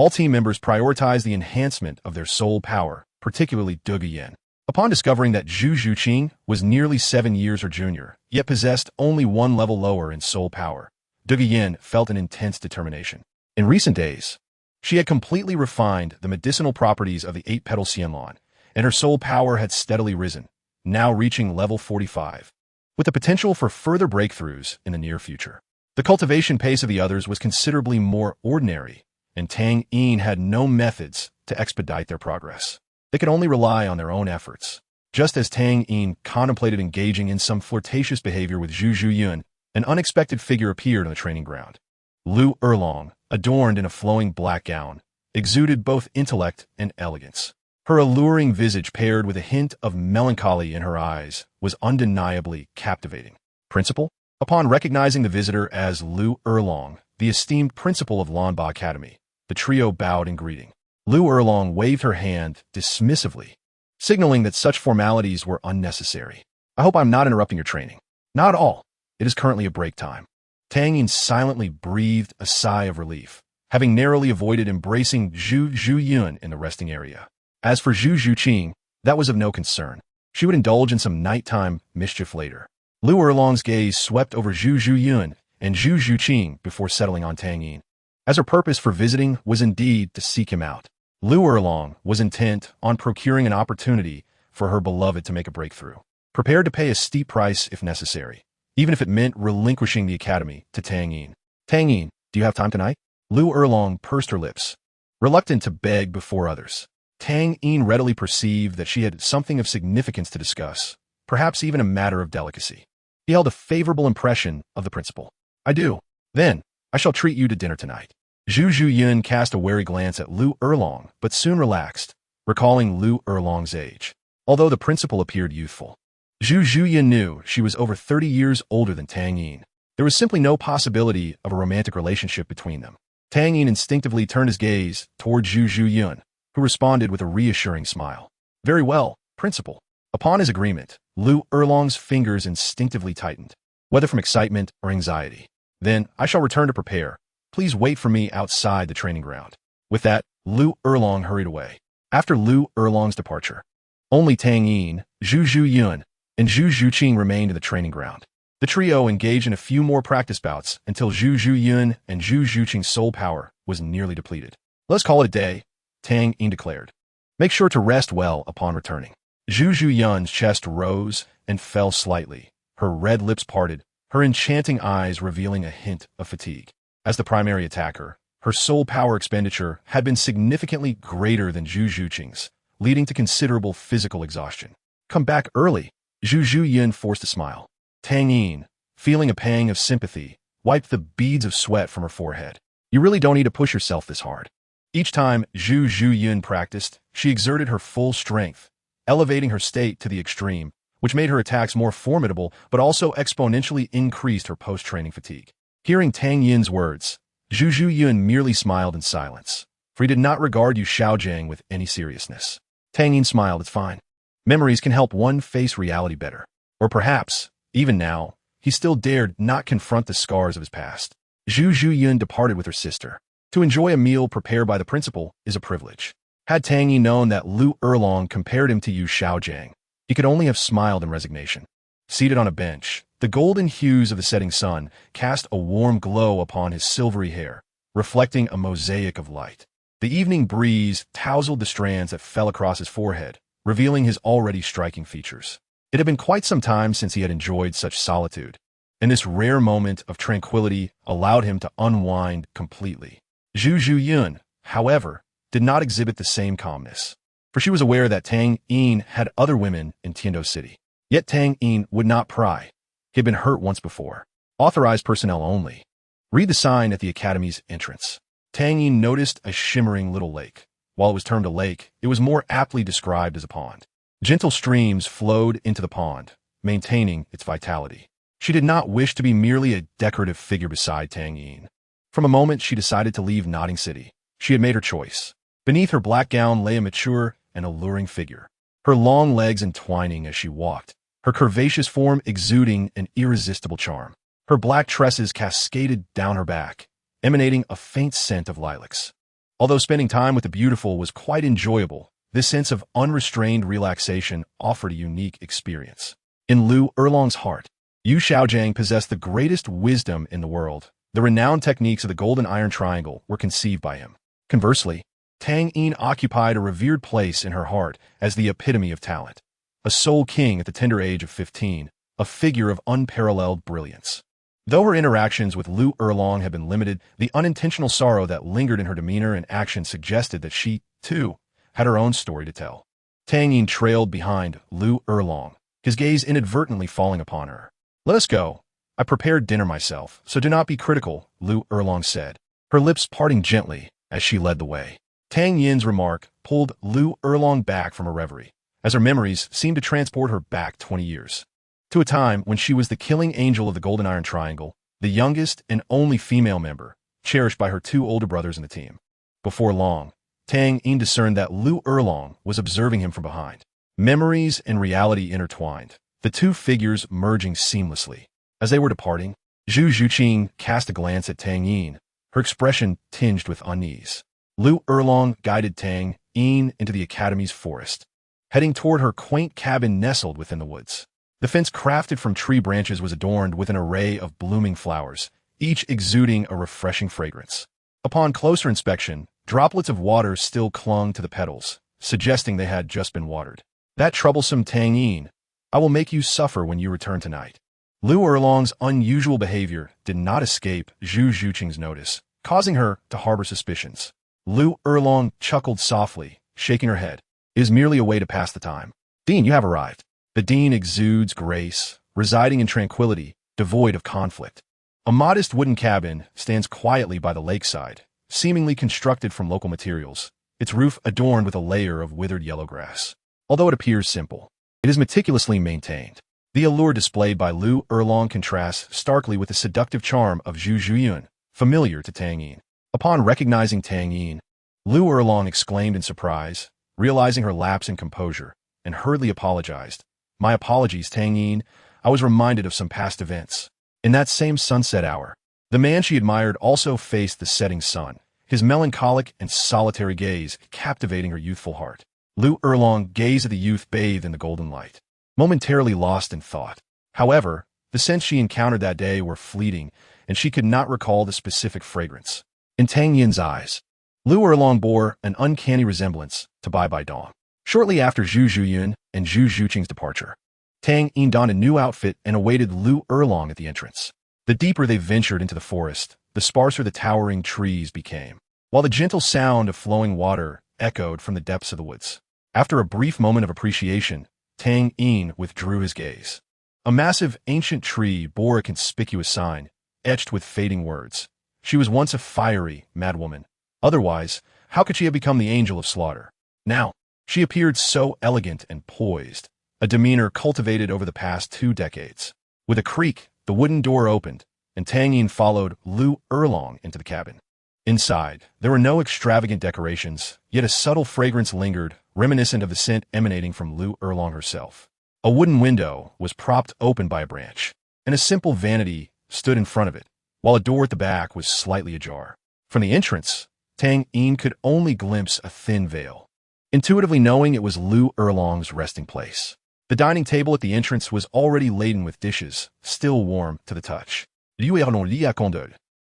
All team members prioritized the enhancement of their soul power, particularly Douluo. Upon discovering that Zhu Zhuqing was nearly 7 years her junior, yet possessed only one level lower in soul power, Douluo felt an intense determination. In recent days, she had completely refined the medicinal properties of the 8-petal xianlon, and her soul power had steadily risen, now reaching level 45, with the potential for further breakthroughs in the near future. The cultivation pace of the others was considerably more ordinary, and Tang Yin had no methods to expedite their progress. They could only rely on their own efforts. Just as Tang Yin contemplated engaging in some flirtatious behavior with Zhu Zhuyun, an unexpected figure appeared on the training ground. Lu Erlong, adorned in a flowing black gown, exuded both intellect and elegance. Her alluring visage paired with a hint of melancholy in her eyes was undeniably captivating. Principal? Upon recognizing the visitor as Lu Erlong, the esteemed principal of Lanba Academy, the trio bowed in greeting. Lu Erlong waved her hand dismissively, signaling that such formalities were unnecessary. I hope I'm not interrupting your training. Not at all. It is currently a break time. Tang Yin silently breathed a sigh of relief, having narrowly avoided embracing Zhu Zhuyun in the resting area. As for Zhu Zhuqing, that was of no concern. She would indulge in some nighttime mischief later. Lu Erlong's gaze swept over Zhu Zhuyun and Zhu Zhuqing before settling on Tang Yin, as her purpose for visiting was indeed to seek him out. Lu Erlong was intent on procuring an opportunity for her beloved to make a breakthrough, prepared to pay a steep price if necessary, even if it meant relinquishing the academy to Tang Yin. Tang Yin, do you have time tonight? Lu Erlong pursed her lips, reluctant to beg before others. Tang Yin readily perceived that she had something of significance to discuss, perhaps even a matter of delicacy. He held a favorable impression of the principal. I do. Then, I shall treat you to dinner tonight. Zhu Zhuyun cast a wary glance at Lu Erlong, but soon relaxed, recalling Lu Erlong's age. Although the principal appeared youthful, Zhu Zhuyun knew she was over 30 years older than Tang Yin. There was simply no possibility of a romantic relationship between them. Tang Yin instinctively turned his gaze toward Zhu Zhuyun, who responded with a reassuring smile. Very well, principal. Upon his agreement, Lu Erlong's fingers instinctively tightened, whether from excitement or anxiety. Then, I shall return to prepare. Please wait for me outside the training ground. With that, Lu Erlong hurried away. After Lu Erlong's departure, only Tang Yin, Zhu Zhuyun, and Zhu Zhuqing remained in the training ground. The trio engaged in a few more practice bouts until Zhu Zhuyun and Zhu Zhuqing's soul power was nearly depleted. Let's call it a day, Tang Yin declared. Make sure to rest well upon returning. Zhu Zhuyun's chest rose and fell slightly, her red lips parted, her enchanting eyes revealing a hint of fatigue. As the primary attacker, her soul power expenditure had been significantly greater than Zhu Zhuqing's, leading to considerable physical exhaustion. Come back early, Zhu Zhuyun forced a smile. Tang Yin, feeling a pang of sympathy, wiped the beads of sweat from her forehead. You really don't need to push yourself this hard. Each time Zhu Zhuyun practiced, she exerted her full strength, elevating her state to the extreme, which made her attacks more formidable but also exponentially increased her post-training fatigue. Hearing Tang Yin's words, Zhu Zhuyun merely smiled in silence, for he did not regard Yu Xiaojiang with any seriousness. Tang Yin smiled, it's fine. Memories can help one face reality better. Or perhaps, even now, he still dared not confront the scars of his past. Zhu Zhuyun departed with her sister. To enjoy a meal prepared by the principal is a privilege. Had Tang Yin known that Lu Erlong compared him to Yu Xiaojiang, he could only have smiled in resignation. Seated on a bench, the golden hues of the setting sun cast a warm glow upon his silvery hair, reflecting a mosaic of light. The evening breeze tousled the strands that fell across his forehead, revealing his already striking features. It had been quite some time since he had enjoyed such solitude, and this rare moment of tranquility allowed him to unwind completely. Zhu Zhuyun, however, did not exhibit the same calmness, for she was aware that Tang Yin had other women in Tiando City. Yet Tang Yin would not pry. He had been hurt once before. Authorized personnel only. Read the sign at the academy's entrance. Tang Yin noticed a shimmering little lake. While it was termed a lake, it was more aptly described as a pond. Gentle streams flowed into the pond, maintaining its vitality. She did not wish to be merely a decorative figure beside Tang Yin. From a moment she decided to leave Nodding City. She had made her choice. Beneath her black gown lay a mature and alluring figure, her long legs entwining as she walked, her curvaceous form exuding an irresistible charm. Her black tresses cascaded down her back, emanating a faint scent of lilacs. Although spending time with the beautiful was quite enjoyable, this sense of unrestrained relaxation offered a unique experience. In Lu Erlong's heart, Yu Xiaojiang possessed the greatest wisdom in the world. The renowned techniques of the Golden Iron Triangle were conceived by him. Conversely, Tang Yin occupied a revered place in her heart as the epitome of talent. A soul king at the tender age of 15, a figure of unparalleled brilliance. Though her interactions with Lu Erlong had been limited, the unintentional sorrow that lingered in her demeanor and action suggested that she, too, had her own story to tell. Tang Yin trailed behind Lu Erlong, his gaze inadvertently falling upon her. "Let us go. I prepared dinner myself, so do not be critical," Lu Erlong said, her lips parting gently as she led the way. Tang Yin's remark pulled Lu Erlong back from her reverie, as her memories seemed to transport her back 20 years. To a time when she was the killing angel of the Golden Iron Triangle, the youngest and only female member, cherished by her two older brothers in the team. Before long, Tang Yin discerned that Lu Erlong was observing him from behind. Memories and reality intertwined, the two figures merging seamlessly. As they were departing, Zhu Zhuqing cast a glance at Tang Yin, her expression tinged with unease. Lu Erlong guided Tang Yin into the academy's forest, heading toward her quaint cabin nestled within the woods. The fence crafted from tree branches was adorned with an array of blooming flowers, each exuding a refreshing fragrance. Upon closer inspection, droplets of water still clung to the petals, suggesting they had just been watered. "That troublesome Tang Yin, I will make you suffer when you return tonight." Lu Erlong's unusual behavior did not escape Zhu Zhuqing's notice, causing her to harbor suspicions. Lu Erlong chuckled softly, shaking her head. "It is merely a way to pass the time. Dean, you have arrived." The Dean exudes grace, residing in tranquility, devoid of conflict. A modest wooden cabin stands quietly by the lakeside, seemingly constructed from local materials, its roof adorned with a layer of withered yellow grass. Although it appears simple, it is meticulously maintained. The allure displayed by Lu Erlong contrasts starkly with the seductive charm of Zhu Zhuyin, familiar to Tang Yin. Upon recognizing Tang Yin, Lu Erlong exclaimed in surprise, realizing her lapse in composure, and hurriedly apologized. "My apologies, Tang Yin. I was reminded of some past events." In that same sunset hour, the man she admired also faced the setting sun, his melancholic and solitary gaze captivating her youthful heart. Lu Erlong gazed at the youth bathed in the golden light, momentarily lost in thought. However, the scents she encountered that day were fleeting, and she could not recall the specific fragrance. In Tang Yin's eyes, Lu Erlong bore an uncanny resemblance to Bai Bai Dong. Shortly after Zhu Zhuyin and Zhu Zhuqing's departure, Tang Yin donned a new outfit and awaited Lu Erlong at the entrance. The deeper they ventured into the forest, the sparser the towering trees became, while the gentle sound of flowing water echoed from the depths of the woods. After a brief moment of appreciation, Tang Yin withdrew his gaze. A massive ancient tree bore a conspicuous sign, etched with fading words. She was once a fiery, mad woman. Otherwise, how could she have become the angel of slaughter? Now, she appeared so elegant and poised, a demeanor cultivated over the past 2 decades. With a creak, the wooden door opened, and Tang Yin followed Lu Erlong into the cabin. Inside, there were no extravagant decorations, yet a subtle fragrance lingered, reminiscent of the scent emanating from Lu Erlong herself. A wooden window was propped open by a branch, and a simple vanity stood in front of it, while a door at the back was slightly ajar. From the entrance, Tang Yin could only glimpse a thin veil, intuitively knowing it was Lu Erlong's resting place. The dining table at the entrance was already laden with dishes, still warm to the touch.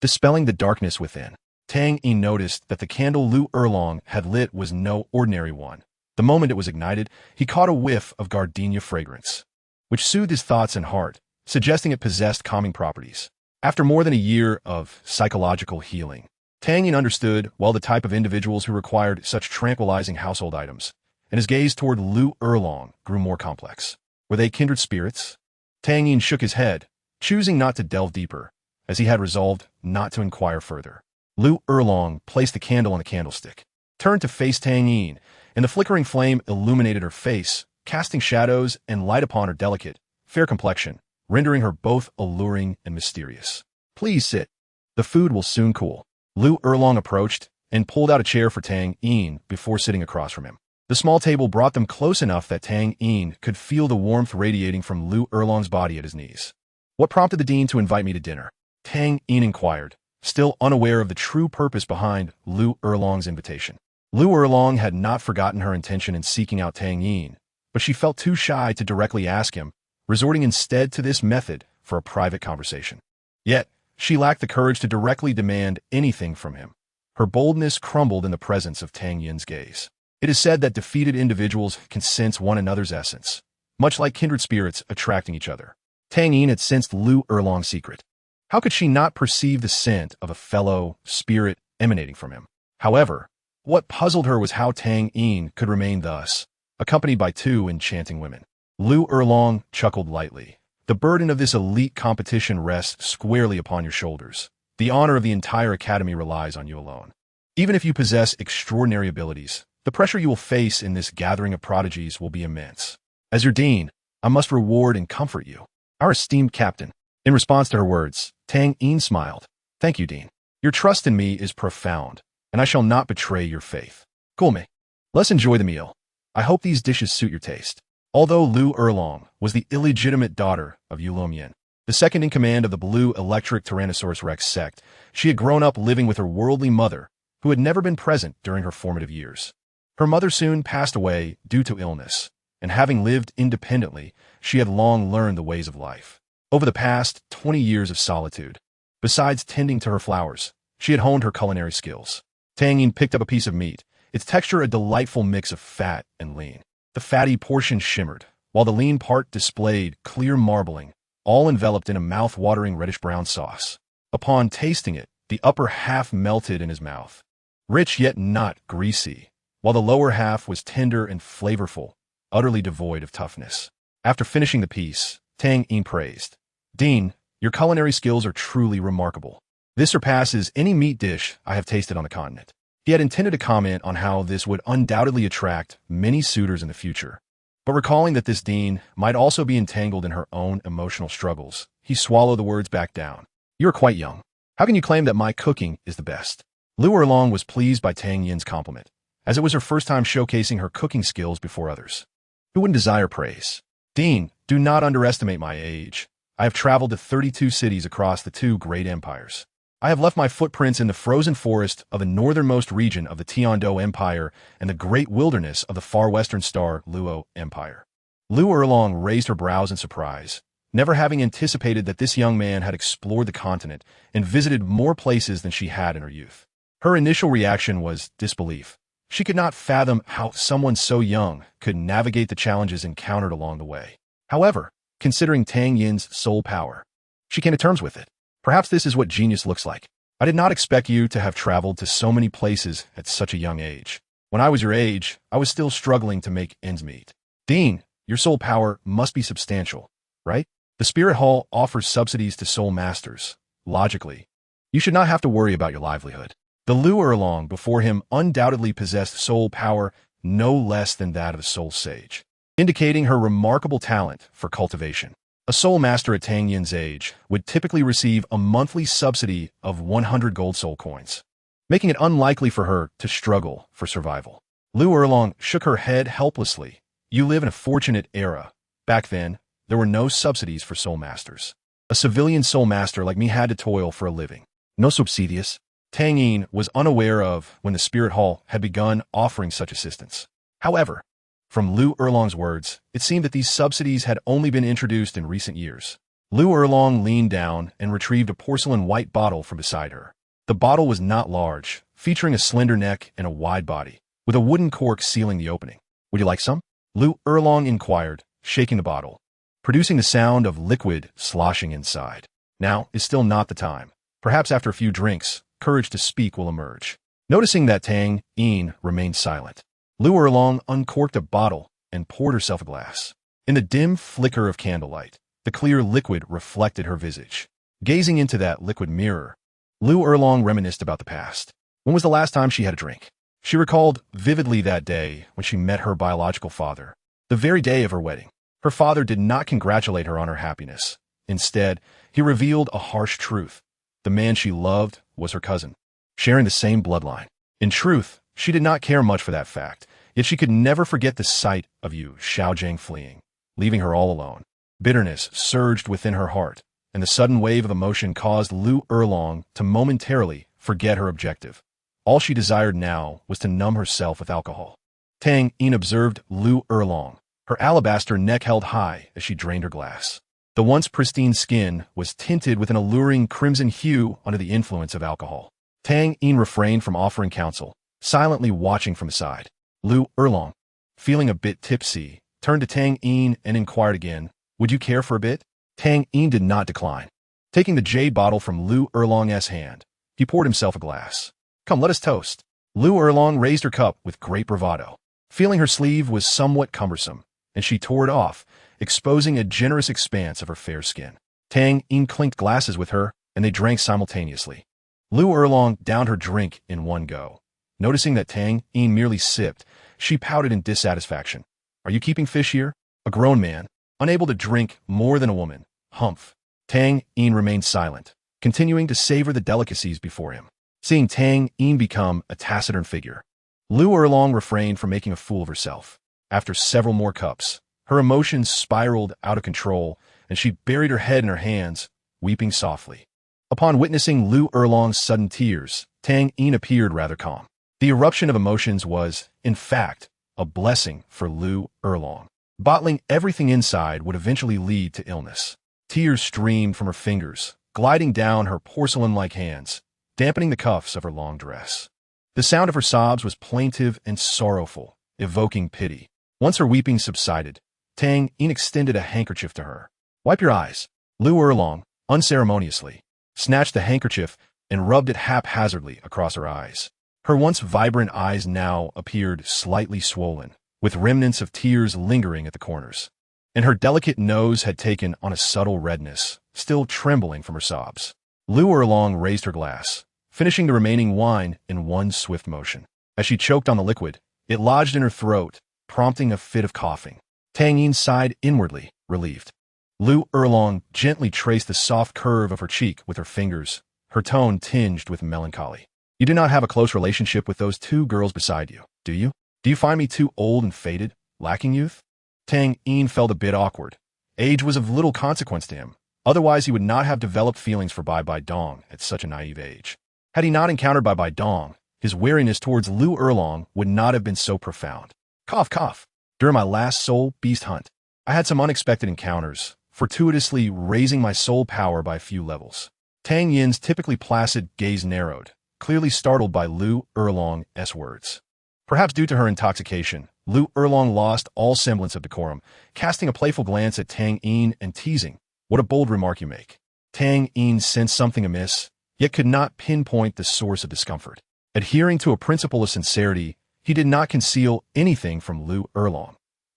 Dispelling the darkness within, Tang Yin noticed that the candle Lu Erlong had lit was no ordinary one. The moment it was ignited, he caught a whiff of gardenia fragrance, which soothed his thoughts and heart, suggesting it possessed calming properties. After more than a year of psychological healing, Tang Yin understood well the type of individuals who required such tranquilizing household items, and his gaze toward Lu Erlong grew more complex. Were they kindred spirits? Tang Yin shook his head, choosing not to delve deeper, as he had resolved not to inquire further. Lu Erlong placed the candle on the candlestick, turned to face Tang Yin, and the flickering flame illuminated her face, casting shadows and light upon her delicate, fair complexion, rendering her both alluring and mysterious. "Please sit. The food will soon cool." Lu Erlong approached and pulled out a chair for Tang Yin before sitting across from him. The small table brought them close enough that Tang Yin could feel the warmth radiating from Lu Erlong's body at his knees. "What prompted the dean to invite me to dinner?" Tang Yin inquired, still unaware of the true purpose behind Lu Erlong's invitation. Lu Erlong had not forgotten her intention in seeking out Tang Yin, but she felt too shy to directly ask him, resorting instead to this method for a private conversation. Yet, she lacked the courage to directly demand anything from him. Her boldness crumbled in the presence of Tang Yin's gaze. It is said that defeated individuals can sense one another's essence, much like kindred spirits attracting each other. Tang Yin had sensed Lu Erlong's secret. How could she not perceive the scent of a fellow spirit emanating from him? However, what puzzled her was how Tang Yin could remain thus, accompanied by two enchanting women. Lu Erlong chuckled lightly. The burden of this elite competition rests squarely upon your shoulders. The honor of the entire academy relies on you alone. Even if you possess extraordinary abilities, the pressure you will face in this gathering of prodigies will be immense. As your dean, I must reward and comfort you, our esteemed captain. In response to her words, Tang Yin smiled. Thank you, Dean. Your trust in me is profound, and I shall not betray your faith. Gulme, let's enjoy the meal. I hope these dishes suit your taste. Although Lu Erlong was the illegitimate daughter of Yulom, the second in command of the Blue Electric Tyrannosaurus Rex sect, she had grown up living with her worldly mother, who had never been present during her formative years. Her mother soon passed away due to illness, and having lived independently, she had long learned the ways of life. Over the past 20 years of solitude, besides tending to her flowers, she had honed her culinary skills. Tang Yin picked up a piece of meat, its texture a delightful mix of fat and lean. The fatty portion shimmered, while the lean part displayed clear marbling, all enveloped in a mouth-watering reddish-brown sauce. Upon tasting it, the upper half melted in his mouth, rich yet not greasy, while the lower half was tender and flavorful, utterly devoid of toughness. After finishing the piece, Tang Yin praised, Dean, your culinary skills are truly remarkable. This surpasses any meat dish I have tasted on the continent. He had intended to comment on how this would undoubtedly attract many suitors in the future, but recalling that this dean might also be entangled in her own emotional struggles, he swallowed the words back down. You're quite young. How can you claim that my cooking is the best? Lu Erlong was pleased by Tang Yin's compliment, as it was her first time showcasing her cooking skills before others. Who wouldn't desire praise? Dean, do not underestimate my age. I have traveled to 32 cities across the two great empires. I have left my footprints in the frozen forest of the northernmost region of the Tiando Empire and the great wilderness of the far western star Luo Empire. Lu Erlong raised her brows in surprise, never having anticipated that this young man had explored the continent and visited more places than she had in her youth. Her initial reaction was disbelief. She could not fathom how someone so young could navigate the challenges encountered along the way. However, considering Tang Yin's soul power, she came to terms with it. Perhaps this is what genius looks like. I did not expect you to have traveled to so many places at such a young age. When I was your age, I was still struggling to make ends meet. Dean, your soul power must be substantial, right? The Spirit Hall offers subsidies to soul masters. Logically, you should not have to worry about your livelihood. The Lu Erlong before him undoubtedly possessed soul power no less than that of a soul sage, indicating her remarkable talent for cultivation. A soul master at Tang Yin's age would typically receive a monthly subsidy of 100 gold soul coins, making it unlikely for her to struggle for survival. Lu Erlong shook her head helplessly. You live in a fortunate era. Back then, there were no subsidies for soul masters. A civilian soul master like me had to toil for a living. No subsidies. Tang Yin was unaware of when the Spirit Hall had begun offering such assistance. However, from Lu Erlong's words, it seemed that these subsidies had only been introduced in recent years. Lu Erlong leaned down and retrieved a porcelain white bottle from beside her. The bottle was not large, featuring a slender neck and a wide body, with a wooden cork sealing the opening. Would you like some? Lu Erlong inquired, shaking the bottle, producing the sound of liquid sloshing inside. Now is still not the time. Perhaps after a few drinks, courage to speak will emerge. Noticing that Tang Yin remained silent, Lu Erlong uncorked a bottle and poured herself a glass. In the dim flicker of candlelight, the clear liquid reflected her visage. Gazing into that liquid mirror, Lu Erlong reminisced about the past. When was the last time she had a drink? She recalled vividly that day when she met her biological father, the very day of her wedding. Her father did not congratulate her on her happiness. Instead, he revealed a harsh truth. The man she loved was her cousin, sharing the same bloodline. In truth, she did not care much for that fact, yet she could never forget the sight of Xiaojiang fleeing, leaving her all alone. Bitterness surged within her heart, and the sudden wave of emotion caused Lu Erlong to momentarily forget her objective. All she desired now was to numb herself with alcohol. Tang Yin observed Lu Erlong, her alabaster neck held high as she drained her glass. The once pristine skin was tinted with an alluring crimson hue under the influence of alcohol. Tang Yin refrained from offering counsel, silently watching from the side. Lu Erlong, feeling a bit tipsy, turned to Tang Yin and inquired again, "Would you care for a bit?" Tang Yin did not decline. Taking the jade bottle from Lu Erlong's hand, he poured himself a glass. "Come, let us toast." Lu Erlong raised her cup with great bravado. Feeling her sleeve was somewhat cumbersome, and she tore it off, exposing a generous expanse of her fair skin. Tang Yin clinked glasses with her, and they drank simultaneously. Lu Erlong downed her drink in one go. Noticing that Tang Yin merely sipped, she pouted in dissatisfaction. "Are you keeping fish here?" A grown man, unable to drink more than a woman. Humph. Tang Yin remained silent, continuing to savor the delicacies before him. Seeing Tang Yin become a taciturn figure, Lu Erlong refrained from making a fool of herself. After several more cups, her emotions spiraled out of control, and she buried her head in her hands, weeping softly. Upon witnessing Lu Erlong's sudden tears, Tang Yin appeared rather calm. The eruption of emotions was, in fact, a blessing for Lu Erlong. Bottling everything inside would eventually lead to illness. Tears streamed from her fingers, gliding down her porcelain-like hands, dampening the cuffs of her long dress. The sound of her sobs was plaintive and sorrowful, evoking pity. Once her weeping subsided, Tang Yin extended a handkerchief to her. "Wipe your eyes." Lu Erlong, unceremoniously, snatched the handkerchief and rubbed it haphazardly across her eyes. Her once vibrant eyes now appeared slightly swollen, with remnants of tears lingering at the corners. And her delicate nose had taken on a subtle redness, still trembling from her sobs. Lu Erlong raised her glass, finishing the remaining wine in one swift motion. As she choked on the liquid, it lodged in her throat, prompting a fit of coughing. Tang Yin sighed inwardly, relieved. Lu Erlong gently traced the soft curve of her cheek with her fingers, her tone tinged with melancholy. "You do not have a close relationship with those two girls beside you, do you? Do you find me too old and faded, lacking youth?" Tang Yin felt a bit awkward. Age was of little consequence to him. Otherwise, he would not have developed feelings for Bai Bai Dong at such a naive age. Had he not encountered Bai Bai Dong, his wariness towards Lu Erlong would not have been so profound. Cough, cough. During my last soul beast hunt, I had some unexpected encounters, fortuitously raising my soul power by a few levels. Tang Yin's typically placid gaze narrowed, clearly startled by Lu Erlong's words. Perhaps due to her intoxication, Lu Erlong lost all semblance of decorum, casting a playful glance at Tang Yin and teasing, "What a bold remark you make." Tang Yin sensed something amiss, yet could not pinpoint the source of discomfort. Adhering to a principle of sincerity, he did not conceal anything from Lu Erlong.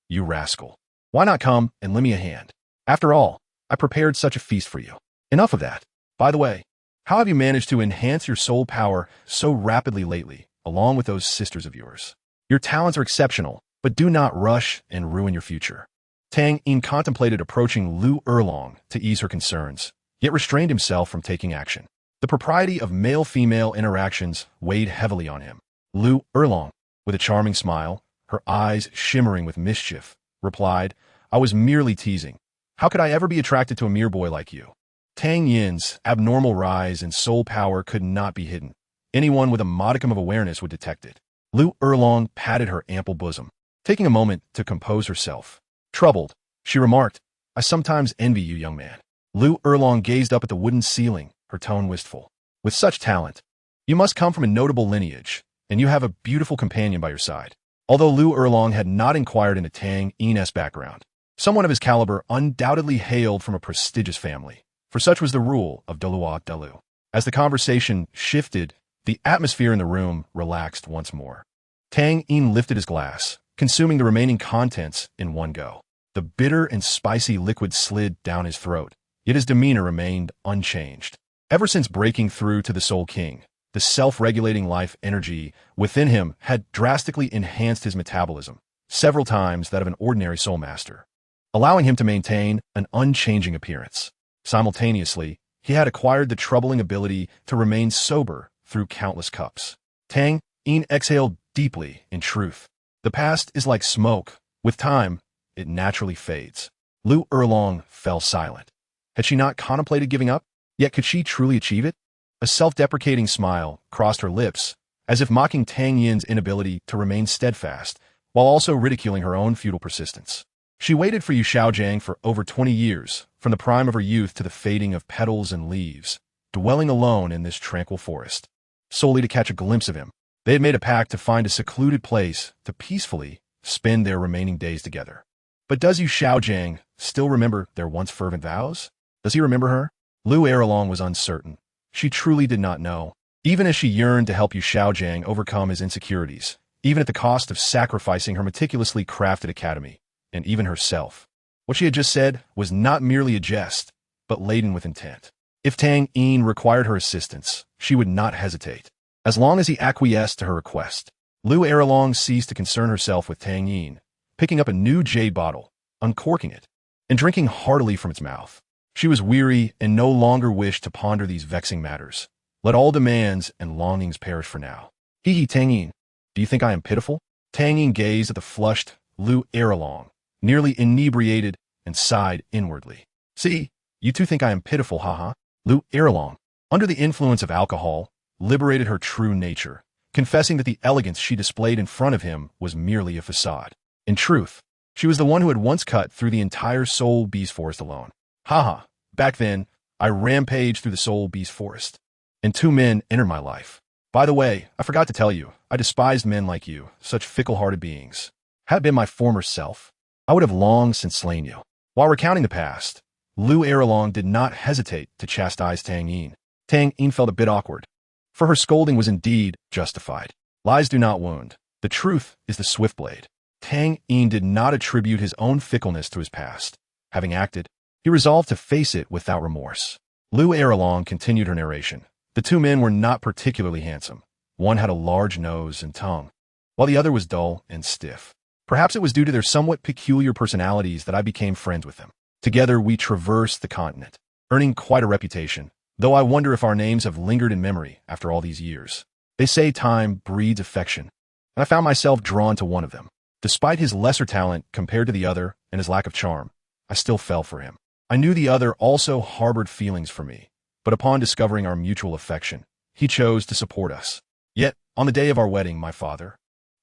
"You rascal. Why not come and lend me a hand? After all, I prepared such a feast for you. Enough of that. By the way, how have you managed to enhance your soul power so rapidly lately, along with those sisters of yours? Your talents are exceptional, but do not rush and ruin your future." Tang Yin contemplated approaching Lu Erlong to ease her concerns, yet restrained himself from taking action. The propriety of male-female interactions weighed heavily on him. Lu Erlong, with a charming smile, her eyes shimmering with mischief, replied, "I was merely teasing. How could I ever be attracted to a mere boy like you?" Tang Yin's abnormal rise in soul power could not be hidden. Anyone with a modicum of awareness would detect it. Lu Erlong patted her ample bosom, taking a moment to compose herself. Troubled, she remarked, "I sometimes envy you, young man." Lu Erlong gazed up at the wooden ceiling, her tone wistful. "With such talent, you must come from a notable lineage, and you have a beautiful companion by your side." Although Lu Erlong had not inquired into Tang Yin's background, someone of his caliber undoubtedly hailed from a prestigious family, for such was the rule of Douluo. As the conversation shifted, the atmosphere in the room relaxed once more. Tang Yin lifted his glass, consuming the remaining contents in one go. The bitter and spicy liquid slid down his throat, yet his demeanor remained unchanged. Ever since breaking through to the Soul King, the self-regulating life energy within him had drastically enhanced his metabolism, several times that of an ordinary soul master, allowing him to maintain an unchanging appearance. Simultaneously, he had acquired the troubling ability to remain sober through countless cups. Tang Yin exhaled deeply in truth. The past is like smoke. With time, it naturally fades. Lu Erlong fell silent. Had she not contemplated giving up? Yet could she truly achieve it? A self-deprecating smile crossed her lips, as if mocking Tang Yin's inability to remain steadfast, while also ridiculing her own futile persistence. She waited for Yu Xiaojiang for over 20 years, from the prime of her youth to the fading of petals and leaves, dwelling alone in this tranquil forest, solely to catch a glimpse of him. They had made a pact to find a secluded place to peacefully spend their remaining days together. But does Yu Xiaojiang still remember their once fervent vows? Does he remember her? Lu Erlong was uncertain. She truly did not know, even as she yearned to help Yu Xiaojiang overcome his insecurities, even at the cost of sacrificing her meticulously crafted academy, and even herself. What she had just said was not merely a jest, but laden with intent. If Tang Yin required her assistance, she would not hesitate. As long as he acquiesced to her request, Lu Erlong ceased to concern herself with Tang Yin, picking up a new jade bottle, uncorking it, and drinking heartily from its mouth. She was weary and no longer wished to ponder these vexing matters. Let all demands and longings perish for now. Hee Tang Yin, do you think I am pitiful? Tang Yin gazed at the flushed Lu Erlong, nearly inebriated, and sighed inwardly. See, you two think I am pitiful, haha. Lu Erlong, under the influence of alcohol, liberated her true nature, confessing that the elegance she displayed in front of him was merely a facade. In truth, she was the one who had once cut through the entire Soul Beast Forest alone. Haha, back then, I rampaged through the Soul Beast Forest, and two men entered my life. By the way, I forgot to tell you, I despised men like you, such fickle-hearted beings. Had it been my former self, I would have long since slain you. While recounting the past, Lu Erlong did not hesitate to chastise Tang Yin. Tang Yin felt a bit awkward, for her scolding was indeed justified. Lies do not wound. The truth is the swift blade. Tang Yin did not attribute his own fickleness to his past. Having acted, he resolved to face it without remorse. Lu Erlong continued her narration. The two men were not particularly handsome. One had a large nose and tongue, while the other was dull and stiff. Perhaps it was due to their somewhat peculiar personalities that I became friends with them. Together we traversed the continent, earning quite a reputation, though I wonder if our names have lingered in memory after all these years. They say time breeds affection, and I found myself drawn to one of them. Despite his lesser talent compared to the other and his lack of charm, I still fell for him. I knew the other also harbored feelings for me, but upon discovering our mutual affection, he chose to support us. Yet, on the day of our wedding, my father,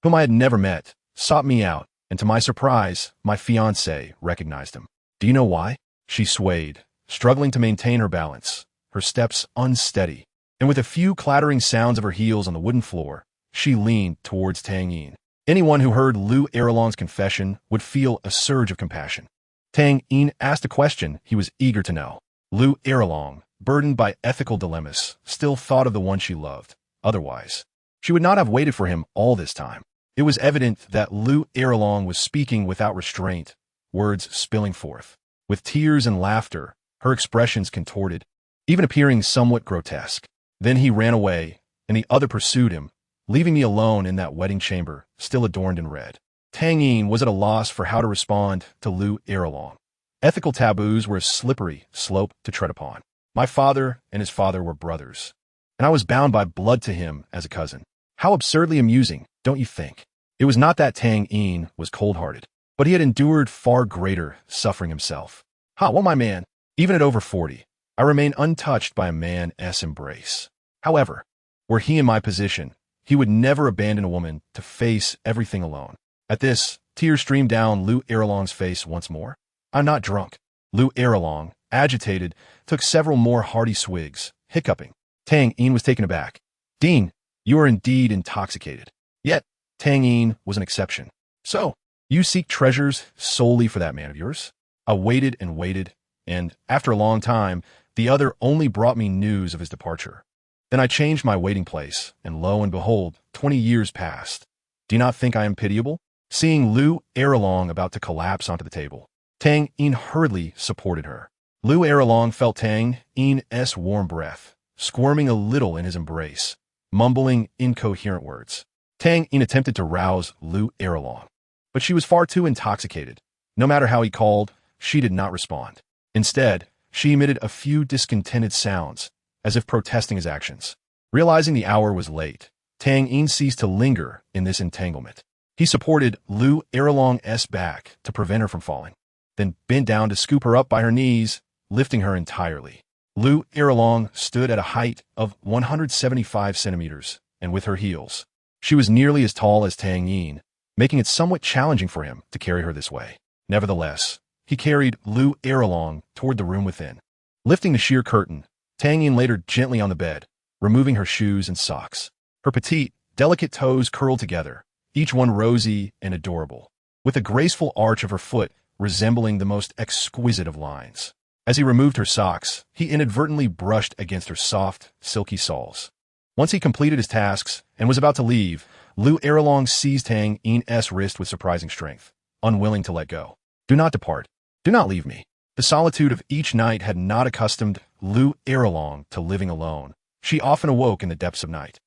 whom I had never met, sought me out, and to my surprise, my fiancé recognized him. Do you know why? She swayed, struggling to maintain her balance, her steps unsteady, and with a few clattering sounds of her heels on the wooden floor, she leaned towards Tang Yin. Anyone who heard Lu Erlong's confession would feel a surge of compassion. Tang Yin asked a question he was eager to know. Lu Erlong, burdened by ethical dilemmas, still thought of the one she loved. Otherwise, she would not have waited for him all this time. It was evident that Lu Erlong was speaking without restraint, words spilling forth. With tears and laughter, her expressions contorted, even appearing somewhat grotesque. Then he ran away, and the other pursued him, leaving me alone in that wedding chamber, still adorned in red. Tang Yin was at a loss for how to respond to Lu Erlong. Ethical taboos were a slippery slope to tread upon. My father and his father were brothers, and I was bound by blood to him as a cousin. How absurdly amusing, don't you think? It was not that Tang Yin was cold-hearted, but he had endured far greater suffering himself. Well, my man, even at over 40, I remain untouched by a man's embrace. However, were he in my position, he would never abandon a woman to face everything alone. At this, tears streamed down Lu Erlong's face once more. I'm not drunk. Lu Erlong, agitated, took several more hearty swigs, hiccuping. Tang Yin was taken aback. Dean, you are indeed intoxicated. Yet, Tang Yin was an exception. So, you seek treasures solely for that man of yours? I waited and waited, and, after a long time, the other only brought me news of his departure. Then I changed my waiting place, and lo and behold, 20 years passed. Do you not think I am pitiable? Seeing Lu Erlong about to collapse onto the table, Tang Yin hurriedly supported her. Lu Erlong felt Tang Yin's warm breath, squirming a little in his embrace, mumbling incoherent words. Tang Yin attempted to rouse Lu Erlong, but she was far too intoxicated. No matter how he called, she did not respond. Instead, she emitted a few discontented sounds, as if protesting his actions. Realizing the hour was late, Tang Yin ceased to linger in this entanglement. He supported Lu Erlong's back to prevent her from falling, then bent down to scoop her up by her knees lifting her entirely. Lu Iralong stood at a height of 175 centimeters, and with her heels, she was nearly as tall as Tang Yin, making it somewhat challenging for him to carry her this way. Nevertheless, he carried Lu Iralong toward the room within. Lifting the sheer curtain, Tang Yin laid her gently on the bed, removing her shoes and socks. Her petite, delicate toes curled together, each one rosy and adorable, with a graceful arch of her foot resembling the most exquisite of lines. As he removed her socks, he inadvertently brushed against her soft, silky soles. Once he completed his tasks and was about to leave, Lu Iralong seized Tang Yin's wrist with surprising strength, unwilling to let go. "Do not depart. Do not leave me." The solitude of each night had not accustomed Lu Iralong to living alone. She often awoke in the depths of night,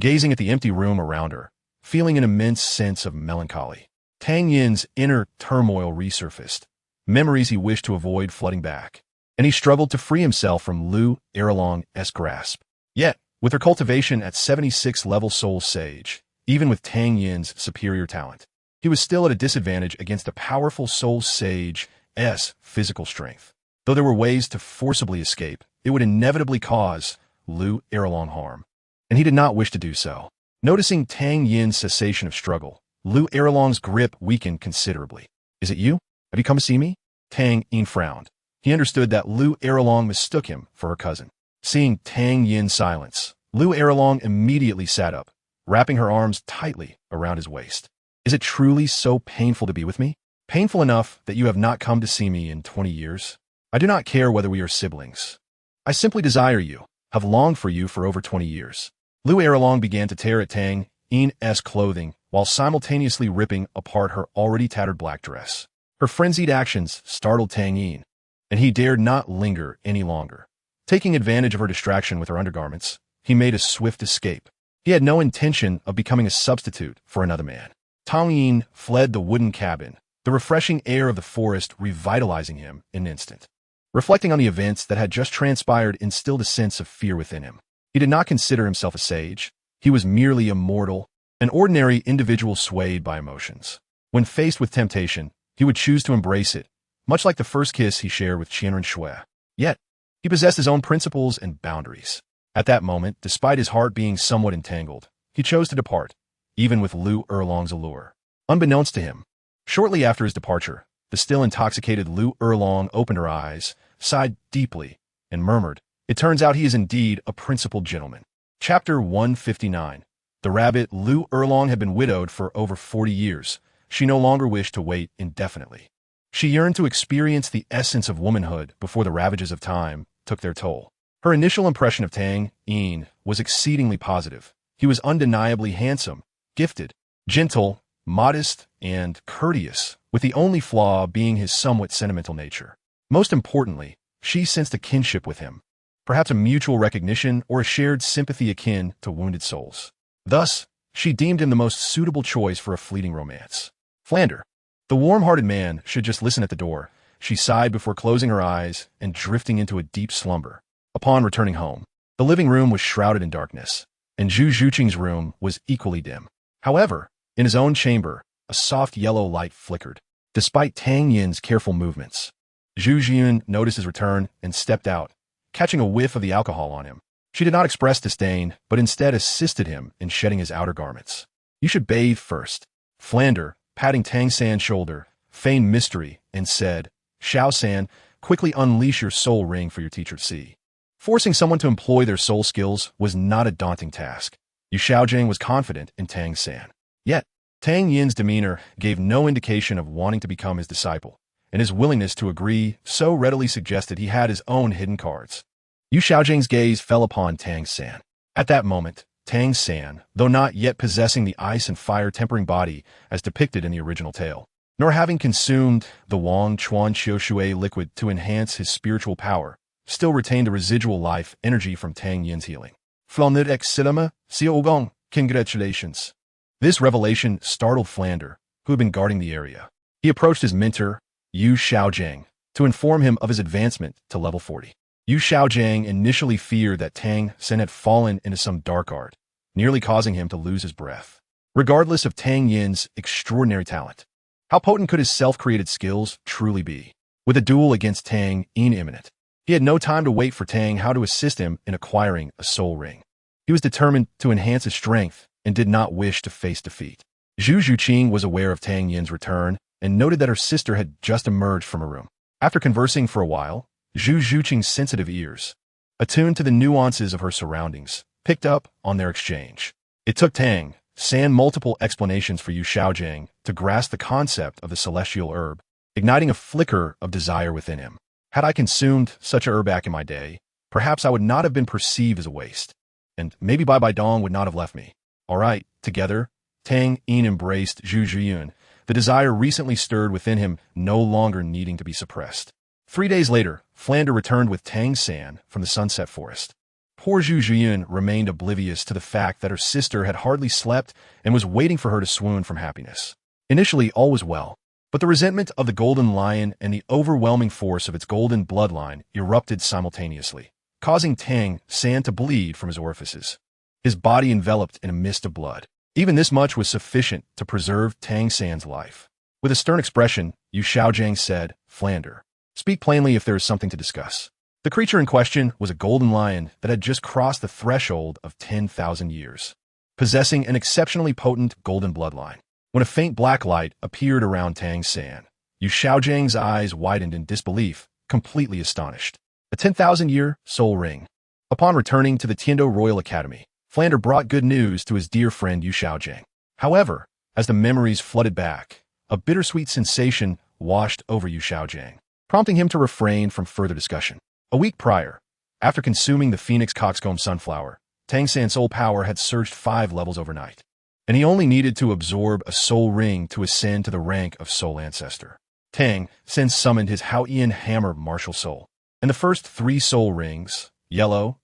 gazing at the empty room around her, feeling an immense sense of melancholy. Tang Yin's inner turmoil resurfaced, memories he wished to avoid flooding back, and he struggled to free himself from Lu Iralong's grasp. Yet, with her cultivation at 76 level soul sage, even with Tang Yin's superior talent, he was still at a disadvantage against the powerful soul sage's physical strength. Though there were ways to forcibly escape, it would inevitably cause Lu Iralong harm, and he did not wish to do so. Noticing Tang Yin's cessation of struggle, Lu Iralong's grip weakened considerably. "Is it you? Have you come to see me?" Tang Yin frowned. He understood that Lu Iralong mistook him for her cousin. Seeing Tang Yin's silence, Lu Iralong immediately sat up, wrapping her arms tightly around his waist. "Is it truly so painful to be with me? Painful enough that you have not come to see me in 20 years? I do not care whether we are siblings. I simply desire you, have longed for you for over 20 years. Lu Iralong began to tear at Tang Yin's clothing while simultaneously ripping apart her already tattered black dress. Her frenzied actions startled Tang Yin, and he dared not linger any longer. Taking advantage of her distraction with her undergarments, he made a swift escape. He had no intention of becoming a substitute for another man. Tang Yin fled the wooden cabin, the refreshing air of the forest revitalizing him in an instant. Reflecting on the events that had just transpired instilled a sense of fear within him. He did not consider himself a sage. He was merely a mortal, an ordinary individual swayed by emotions. When faced with temptation, he would choose to embrace it, much like the first kiss he shared with Qianren Shui. Yet, he possessed his own principles and boundaries. At that moment, despite his heart being somewhat entangled, he chose to depart, even with Lu Iralong's allure. Unbeknownst to him, shortly after his departure, the still intoxicated Lu Iralong opened her eyes, sighed deeply, and murmured, "It turns out he is indeed a principled gentleman." Chapter 159. The rabbit Lu Iralong had been widowed for over 40 years. She no longer wished to wait indefinitely. She yearned to experience the essence of womanhood before the ravages of time took their toll. Her initial impression of Tang Yin was exceedingly positive. He was undeniably handsome, gifted, gentle, modest, and courteous, with the only flaw being his somewhat sentimental nature. Most importantly, she sensed a kinship with him, perhaps a mutual recognition or a shared sympathy akin to wounded souls. Thus, she deemed him the most suitable choice for a fleeting romance. Flander, the warm-hearted man, should just listen at the door. She sighed before closing her eyes and drifting into a deep slumber. Upon returning home, the living room was shrouded in darkness, and Zhu Zhuqing's room was equally dim. However, in his own chamber, a soft yellow light flickered. Despite Tang Yin's careful movements, Zhu Zhiyun noticed his return and stepped out, catching a whiff of the alcohol on him. She did not express disdain, but instead assisted him in shedding his outer garments. "You should bathe first." Flander, patting Tang San's shoulder, feigned mystery and said, "Xiao San, quickly unleash your soul ring for your teacher to see." Forcing someone to employ their soul skills was not a daunting task. Yu Xiaojing was confident in Tang San. Yet, Tang Yin's demeanor gave no indication of wanting to become his disciple, and his willingness to agree so readily suggested he had his own hidden cards. Yu Xiaojing's gaze fell upon Tang San. At that moment, Tang San, though not yet possessing the ice and fire tempering body as depicted in the original tale, nor having consumed the Wang Chuan Qiu Shui liquid to enhance his spiritual power, still retained the residual life energy from Tang Yin's healing. Flonid ex cinema, Xiao Gong, congratulations. This revelation startled Flander, who had been guarding the area. He approached his mentor, Yu Xiaojing, to inform him of his advancement to level 40. Yu Xiaojing initially feared that Tang San had fallen into some dark art, nearly causing him to lose his breath. Regardless of Tang Yin's extraordinary talent, how potent could his self-created skills truly be? With a duel against Tang Yin imminent, He had no time to wait for Tang Hao to assist him in acquiring a soul ring. He was determined to enhance his strength and did not wish to face defeat. Zhu Zhuqing was aware of Tang Yin's return and noted that her sister had just emerged from a room. After conversing for a while, Zhu Zhuqing's sensitive ears, attuned to the nuances of her surroundings, picked up on their exchange. It took Tang San multiple explanations for Yu Xiaojiang to grasp the concept of the celestial herb, igniting a flicker of desire within him. Had I consumed such a herb back in my day, perhaps I would not have been perceived as a waste, and maybe Bai Dong would not have left me. All right, together, Tang Yin embraced Zhu Zhiyun, the desire recently stirred within him no longer needing to be suppressed. 3 days later, Flander returned with Tang San from the Sunset Forest. Poor Zhu Zhiyun remained oblivious to the fact that her sister had hardly slept and was waiting for her to swoon from happiness. Initially, all was well, but the resentment of the golden lion and the overwhelming force of its golden bloodline erupted simultaneously, causing Tang San to bleed from his orifices. His body enveloped in a mist of blood. Even this much was sufficient to preserve Tang San's life. With a stern expression, Yu Xiaojiang said, "Flander, speak plainly if there is something to discuss." The creature in question was a golden lion that had just crossed the threshold of 10,000 years, possessing an exceptionally potent golden bloodline. When a faint black light appeared around Tang San, Yu Xiaojiang's eyes widened in disbelief, completely astonished. A 10,000-year soul ring. Upon returning to the Tiando Royal Academy, Flander brought good news to his dear friend Yu Xiaojiang. However, as the memories flooded back, a bittersweet sensation washed over Yu Xiaojiang, prompting him to refrain from further discussion. A week prior, after consuming the Phoenix Coxcomb Sunflower, Tang San's soul power had surged 5 levels overnight, and he only needed to absorb a soul ring to ascend to the rank of Soul Ancestor. Tang San summoned his Haoyan Hammer Martial Soul, and the first 3 soul rings, yellow,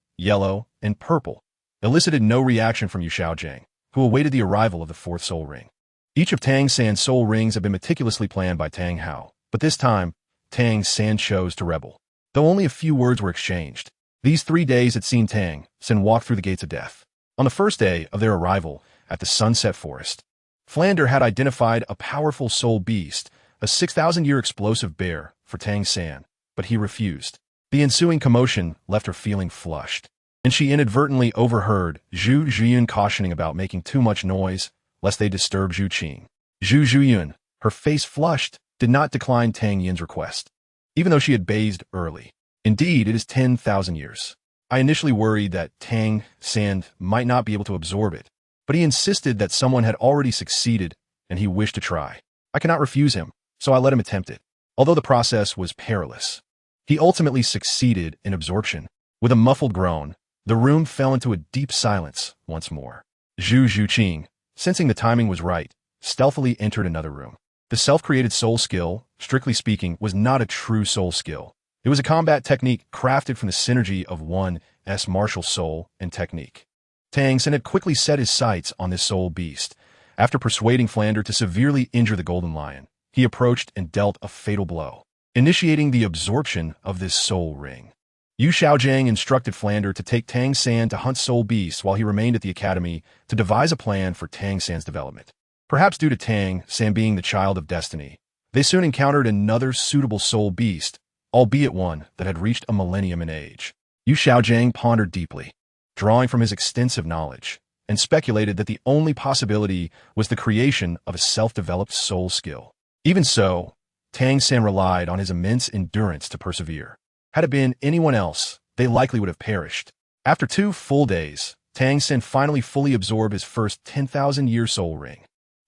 and purple, elicited no reaction from Yu Xiaojiang, who awaited the arrival of the 4th soul ring. Each of Tang San's soul rings had been meticulously planned by Tang Hao, but this time, Tang San chose to rebel. Though only a few words were exchanged, these 3 days had seen Tang San walk through the gates of death. On the first day of their arrival at the Sunset Forest, Flander had identified a powerful soul beast, a 6,000-year explosive bear, for Tang San, but he refused. The ensuing commotion left her feeling flushed, and she inadvertently overheard Zhu Zhiyun cautioning about making too much noise, lest they disturb Zhu Qing. Zhu Zhiyun, her face flushed, did not decline Tang Yin's request, even though she had bathed early. Indeed, it is 10,000 years. I initially worried that Tang San might not be able to absorb it, but he insisted that someone had already succeeded and he wished to try. I cannot refuse him, so I let him attempt it. Although the process was perilous, he ultimately succeeded in absorption. With a muffled groan, the room fell into a deep silence once more. Zhu Zhuqing, sensing the timing was right, stealthily entered another room. The self-created soul skill, strictly speaking, was not a true soul skill. It was a combat technique crafted from the synergy of one's martial soul and technique. Tang San had quickly set his sights on this soul beast. After persuading Flander to severely injure the golden lion, he approached and dealt a fatal blow, initiating the absorption of this soul ring. Yu Xiaojiang instructed Flander to take Tang San to hunt soul beasts while he remained at the academy to devise a plan for Tang San's development. Perhaps due to Tang San being the child of destiny, they soon encountered another suitable soul beast, albeit one that had reached a millennium in age. Yu Xiaojiang pondered deeply, drawing from his extensive knowledge, and speculated that the only possibility was the creation of a self-developed soul skill. Even so, Tang San relied on his immense endurance to persevere. Had it been anyone else, they likely would have perished. After 2 full days, Tang San finally fully absorbed his first 10,000-year soul ring.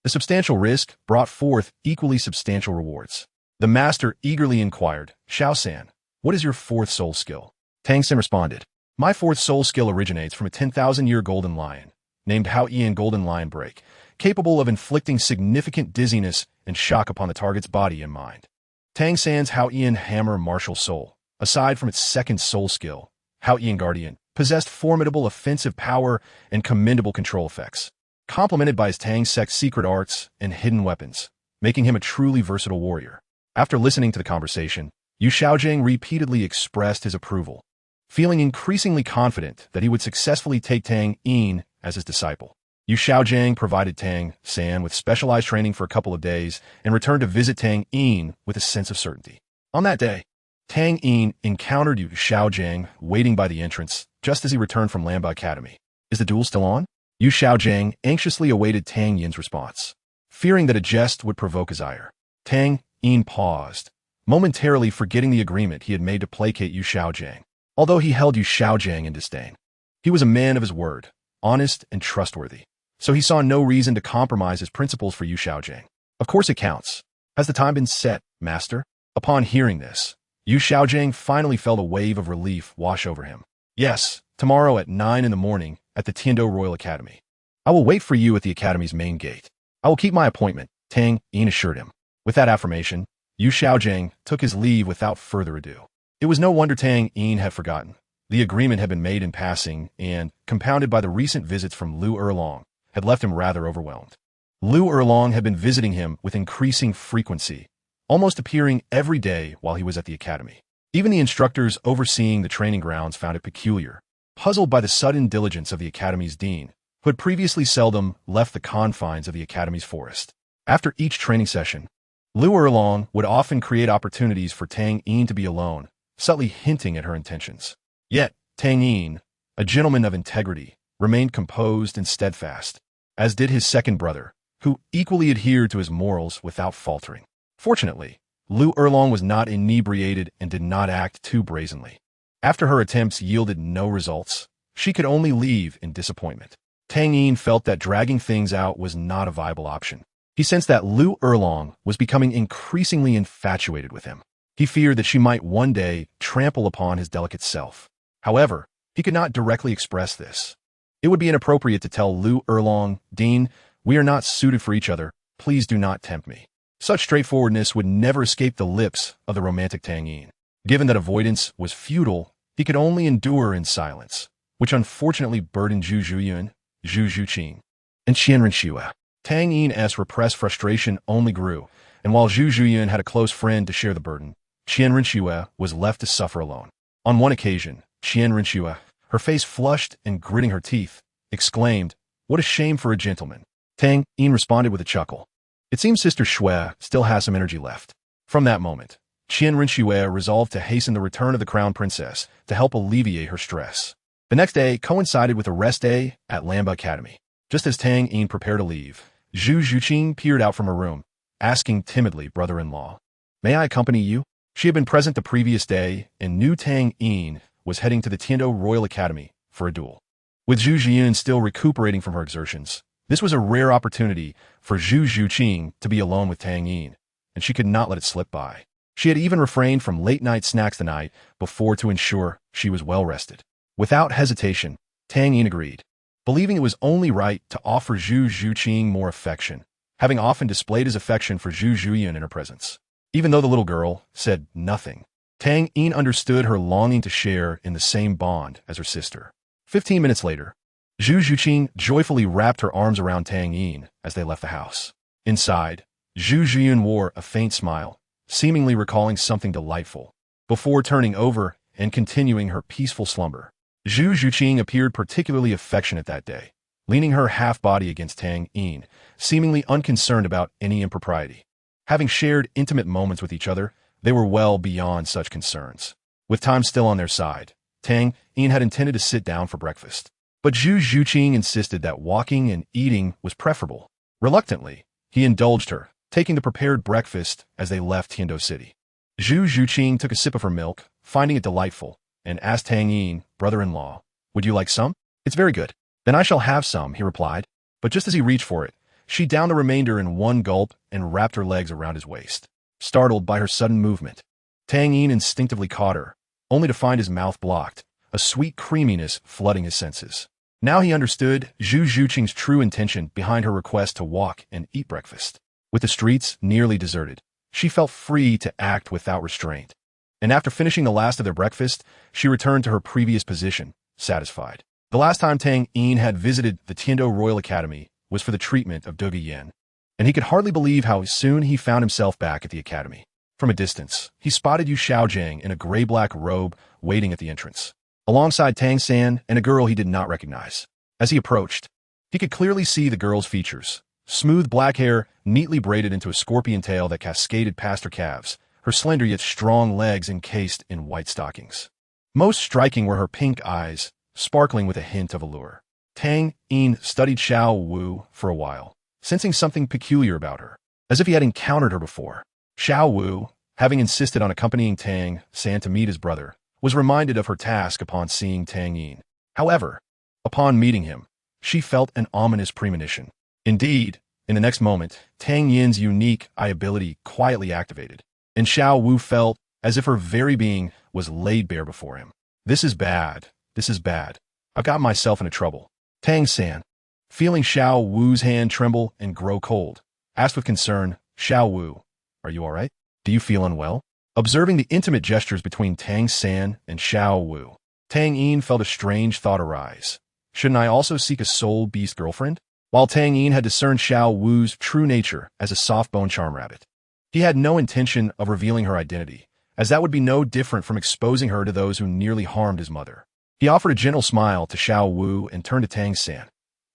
The substantial risk brought forth equally substantial rewards. The master eagerly inquired, "Xiao San, what is your 4th soul skill?" Tang San responded, "My 4th soul skill originates from a 10,000-year golden lion, named Haoyan Golden Lion Break, capable of inflicting significant dizziness and shock upon the target's body and mind." Tang San's Haoyan Hammer Martial Soul, aside from its 2nd soul skill, Haoyan Guardian, possessed formidable offensive power and commendable control effects, complemented by his Tang Sect's secret arts and hidden weapons, making him a truly versatile warrior. After listening to the conversation, Yu Xiaojiang repeatedly expressed his approval, feeling increasingly confident that he would successfully take Tang Yin as his disciple. Yu Xiaojiang provided Tang San with specialized training for a couple of days and returned to visit Tang Yin with a sense of certainty. On that day, Tang Yin encountered Yu Xiaojiang waiting by the entrance just as he returned from Lamba Academy. Is the duel still on? Yu Xiaojiang anxiously awaited Tang Yin's response, fearing that a jest would provoke his ire. Tang Yin paused, momentarily forgetting the agreement he had made to placate Yu Xiaojiang. Although he held Yu Xiaojiang in disdain, he was a man of his word, honest and trustworthy, so he saw no reason to compromise his principles for Yu Xiaojiang. Of course it counts. Has the time been set, master? Upon hearing this, Yu Xiaojiang finally felt a wave of relief wash over him. Yes, tomorrow at 9 in the morning at the Tiando Royal Academy. I will wait for you at the academy's main gate. I will keep my appointment, Tang Yin assured him. With that affirmation, Yu Xiaojiang took his leave without further ado. It was no wonder Tang Yin had forgotten. The agreement had been made in passing and, compounded by the recent visits from Liu Erlong, had left him rather overwhelmed. Liu Erlong had been visiting him with increasing frequency, almost appearing every day while he was at the academy. Even the instructors overseeing the training grounds found it peculiar, puzzled by the sudden diligence of the academy's dean, who had previously seldom left the confines of the academy's forest. After each training session, Liu Erlong would often create opportunities for Tang Yin to be alone, subtly hinting at her intentions. Yet, Tang Yin, a gentleman of integrity, remained composed and steadfast, as did his second brother, who equally adhered to his morals without faltering. Fortunately, Liu Erlong was not inebriated and did not act too brazenly. After her attempts yielded no results, she could only leave in disappointment. Tang Yin felt that dragging things out was not a viable option. He sensed that Liu Erlong was becoming increasingly infatuated with him. He feared that she might one day trample upon his delicate self. However, he could not directly express this. It would be inappropriate to tell Liu Erlong, Dean, we are not suited for each other, please do not tempt me. Such straightforwardness would never escape the lips of the romantic Tang Yin. Given that avoidance was futile, he could only endure in silence, which unfortunately burdened Zhu Zhuyuan, Zhu Zhuqing, and Qian Renxue. Tang Yin's repressed frustration only grew, and while Zhu Zhuyuan had a close friend to share the burden, Qian Renxue was left to suffer alone. On one occasion, Qian Renxue, her face flushed and gritting her teeth, exclaimed, "What a shame for a gentleman." Tang Yin responded with a chuckle. It seems Sister Shui still has some energy left. From that moment, Qian Renxue resolved to hasten the return of the crown princess to help alleviate her stress. The next day coincided with a rest day at Lamba Academy. Just as Tang Yin prepared to leave, Zhu Zhuqing peered out from her room, asking timidly, brother-in-law, "May I accompany you?" She had been present the previous day and knew Tang Yin was heading to the Tiando Royal Academy for a duel. With Zhu Zhiyun still recuperating from her exertions, this was a rare opportunity for Zhu Zhuqing to be alone with Tang Yin, and she could not let it slip by. She had even refrained from late-night snacks the night before to ensure she was well-rested. Without hesitation, Tang Yin agreed, believing it was only right to offer Zhu Zhuqing more affection, having often displayed his affection for Zhu Zhuyuan in her presence. Even though the little girl said nothing, Tang Yin understood her longing to share in the same bond as her sister. 15 minutes later, Zhu Zhuqing joyfully wrapped her arms around Tang Yin as they left the house. Inside, Zhu Zhiyun wore a faint smile, seemingly recalling something delightful, before turning over and continuing her peaceful slumber. Zhu Zhuqing appeared particularly affectionate that day, leaning her half-body against Tang Yin, seemingly unconcerned about any impropriety. Having shared intimate moments with each other, they were well beyond such concerns. With time still on their side, Tang Yin had intended to sit down for breakfast. But Zhu Zhuqing insisted that walking and eating was preferable. Reluctantly, he indulged her, taking the prepared breakfast as they left Tiando City. Zhu Zhuqing took a sip of her milk, finding it delightful, and asked Tang Yin, brother-in-law, "Would you like some?" "It's very good." "Then I shall have some," he replied. But just as he reached for it, she downed the remainder in one gulp and wrapped her legs around his waist. Startled by her sudden movement, Tang Yin instinctively caught her, only to find his mouth blocked, a sweet creaminess flooding his senses. Now he understood Zhu Zhuqing's true intention behind her request to walk and eat breakfast. With the streets nearly deserted, she felt free to act without restraint. And after finishing the last of their breakfast, she returned to her previous position, satisfied. The last time Tang Yin had visited the Tiando Royal Academy was for the treatment of Douluo Yan, and he could hardly believe how soon he found himself back at the academy. From a distance, he spotted Yu Xiaojiang in a gray-black robe waiting at the entrance, alongside Tang San and a girl he did not recognize. As he approached, he could clearly see the girl's features. Smooth black hair, neatly braided into a scorpion tail that cascaded past her calves, her slender yet strong legs encased in white stockings. Most striking were her pink eyes, sparkling with a hint of allure. Tang Yin studied Xiao Wu for a while, sensing something peculiar about her, as if he had encountered her before. Xiao Wu, having insisted on accompanying Tang San to meet his brother, was reminded of her task upon seeing Tang Yin. However, upon meeting him, she felt an ominous premonition. Indeed, in the next moment, Tang Yin's unique eye ability quietly activated, and Xiao Wu felt as if her very being was laid bare before him. This is bad. This is bad. I've got myself into trouble. Tang San, feeling Xiao Wu's hand tremble and grow cold, asked with concern, Xiao Wu, are you all right? Do you feel unwell? Observing the intimate gestures between Tang San and Xiao Wu, Tang Yin felt a strange thought arise. Shouldn't I also seek a soul beast girlfriend? While Tang Yin had discerned Xiao Wu's true nature as a soft-bone charm rabbit, he had no intention of revealing her identity, as that would be no different from exposing her to those who nearly harmed his mother. He offered a gentle smile to Xiao Wu and turned to Tang San.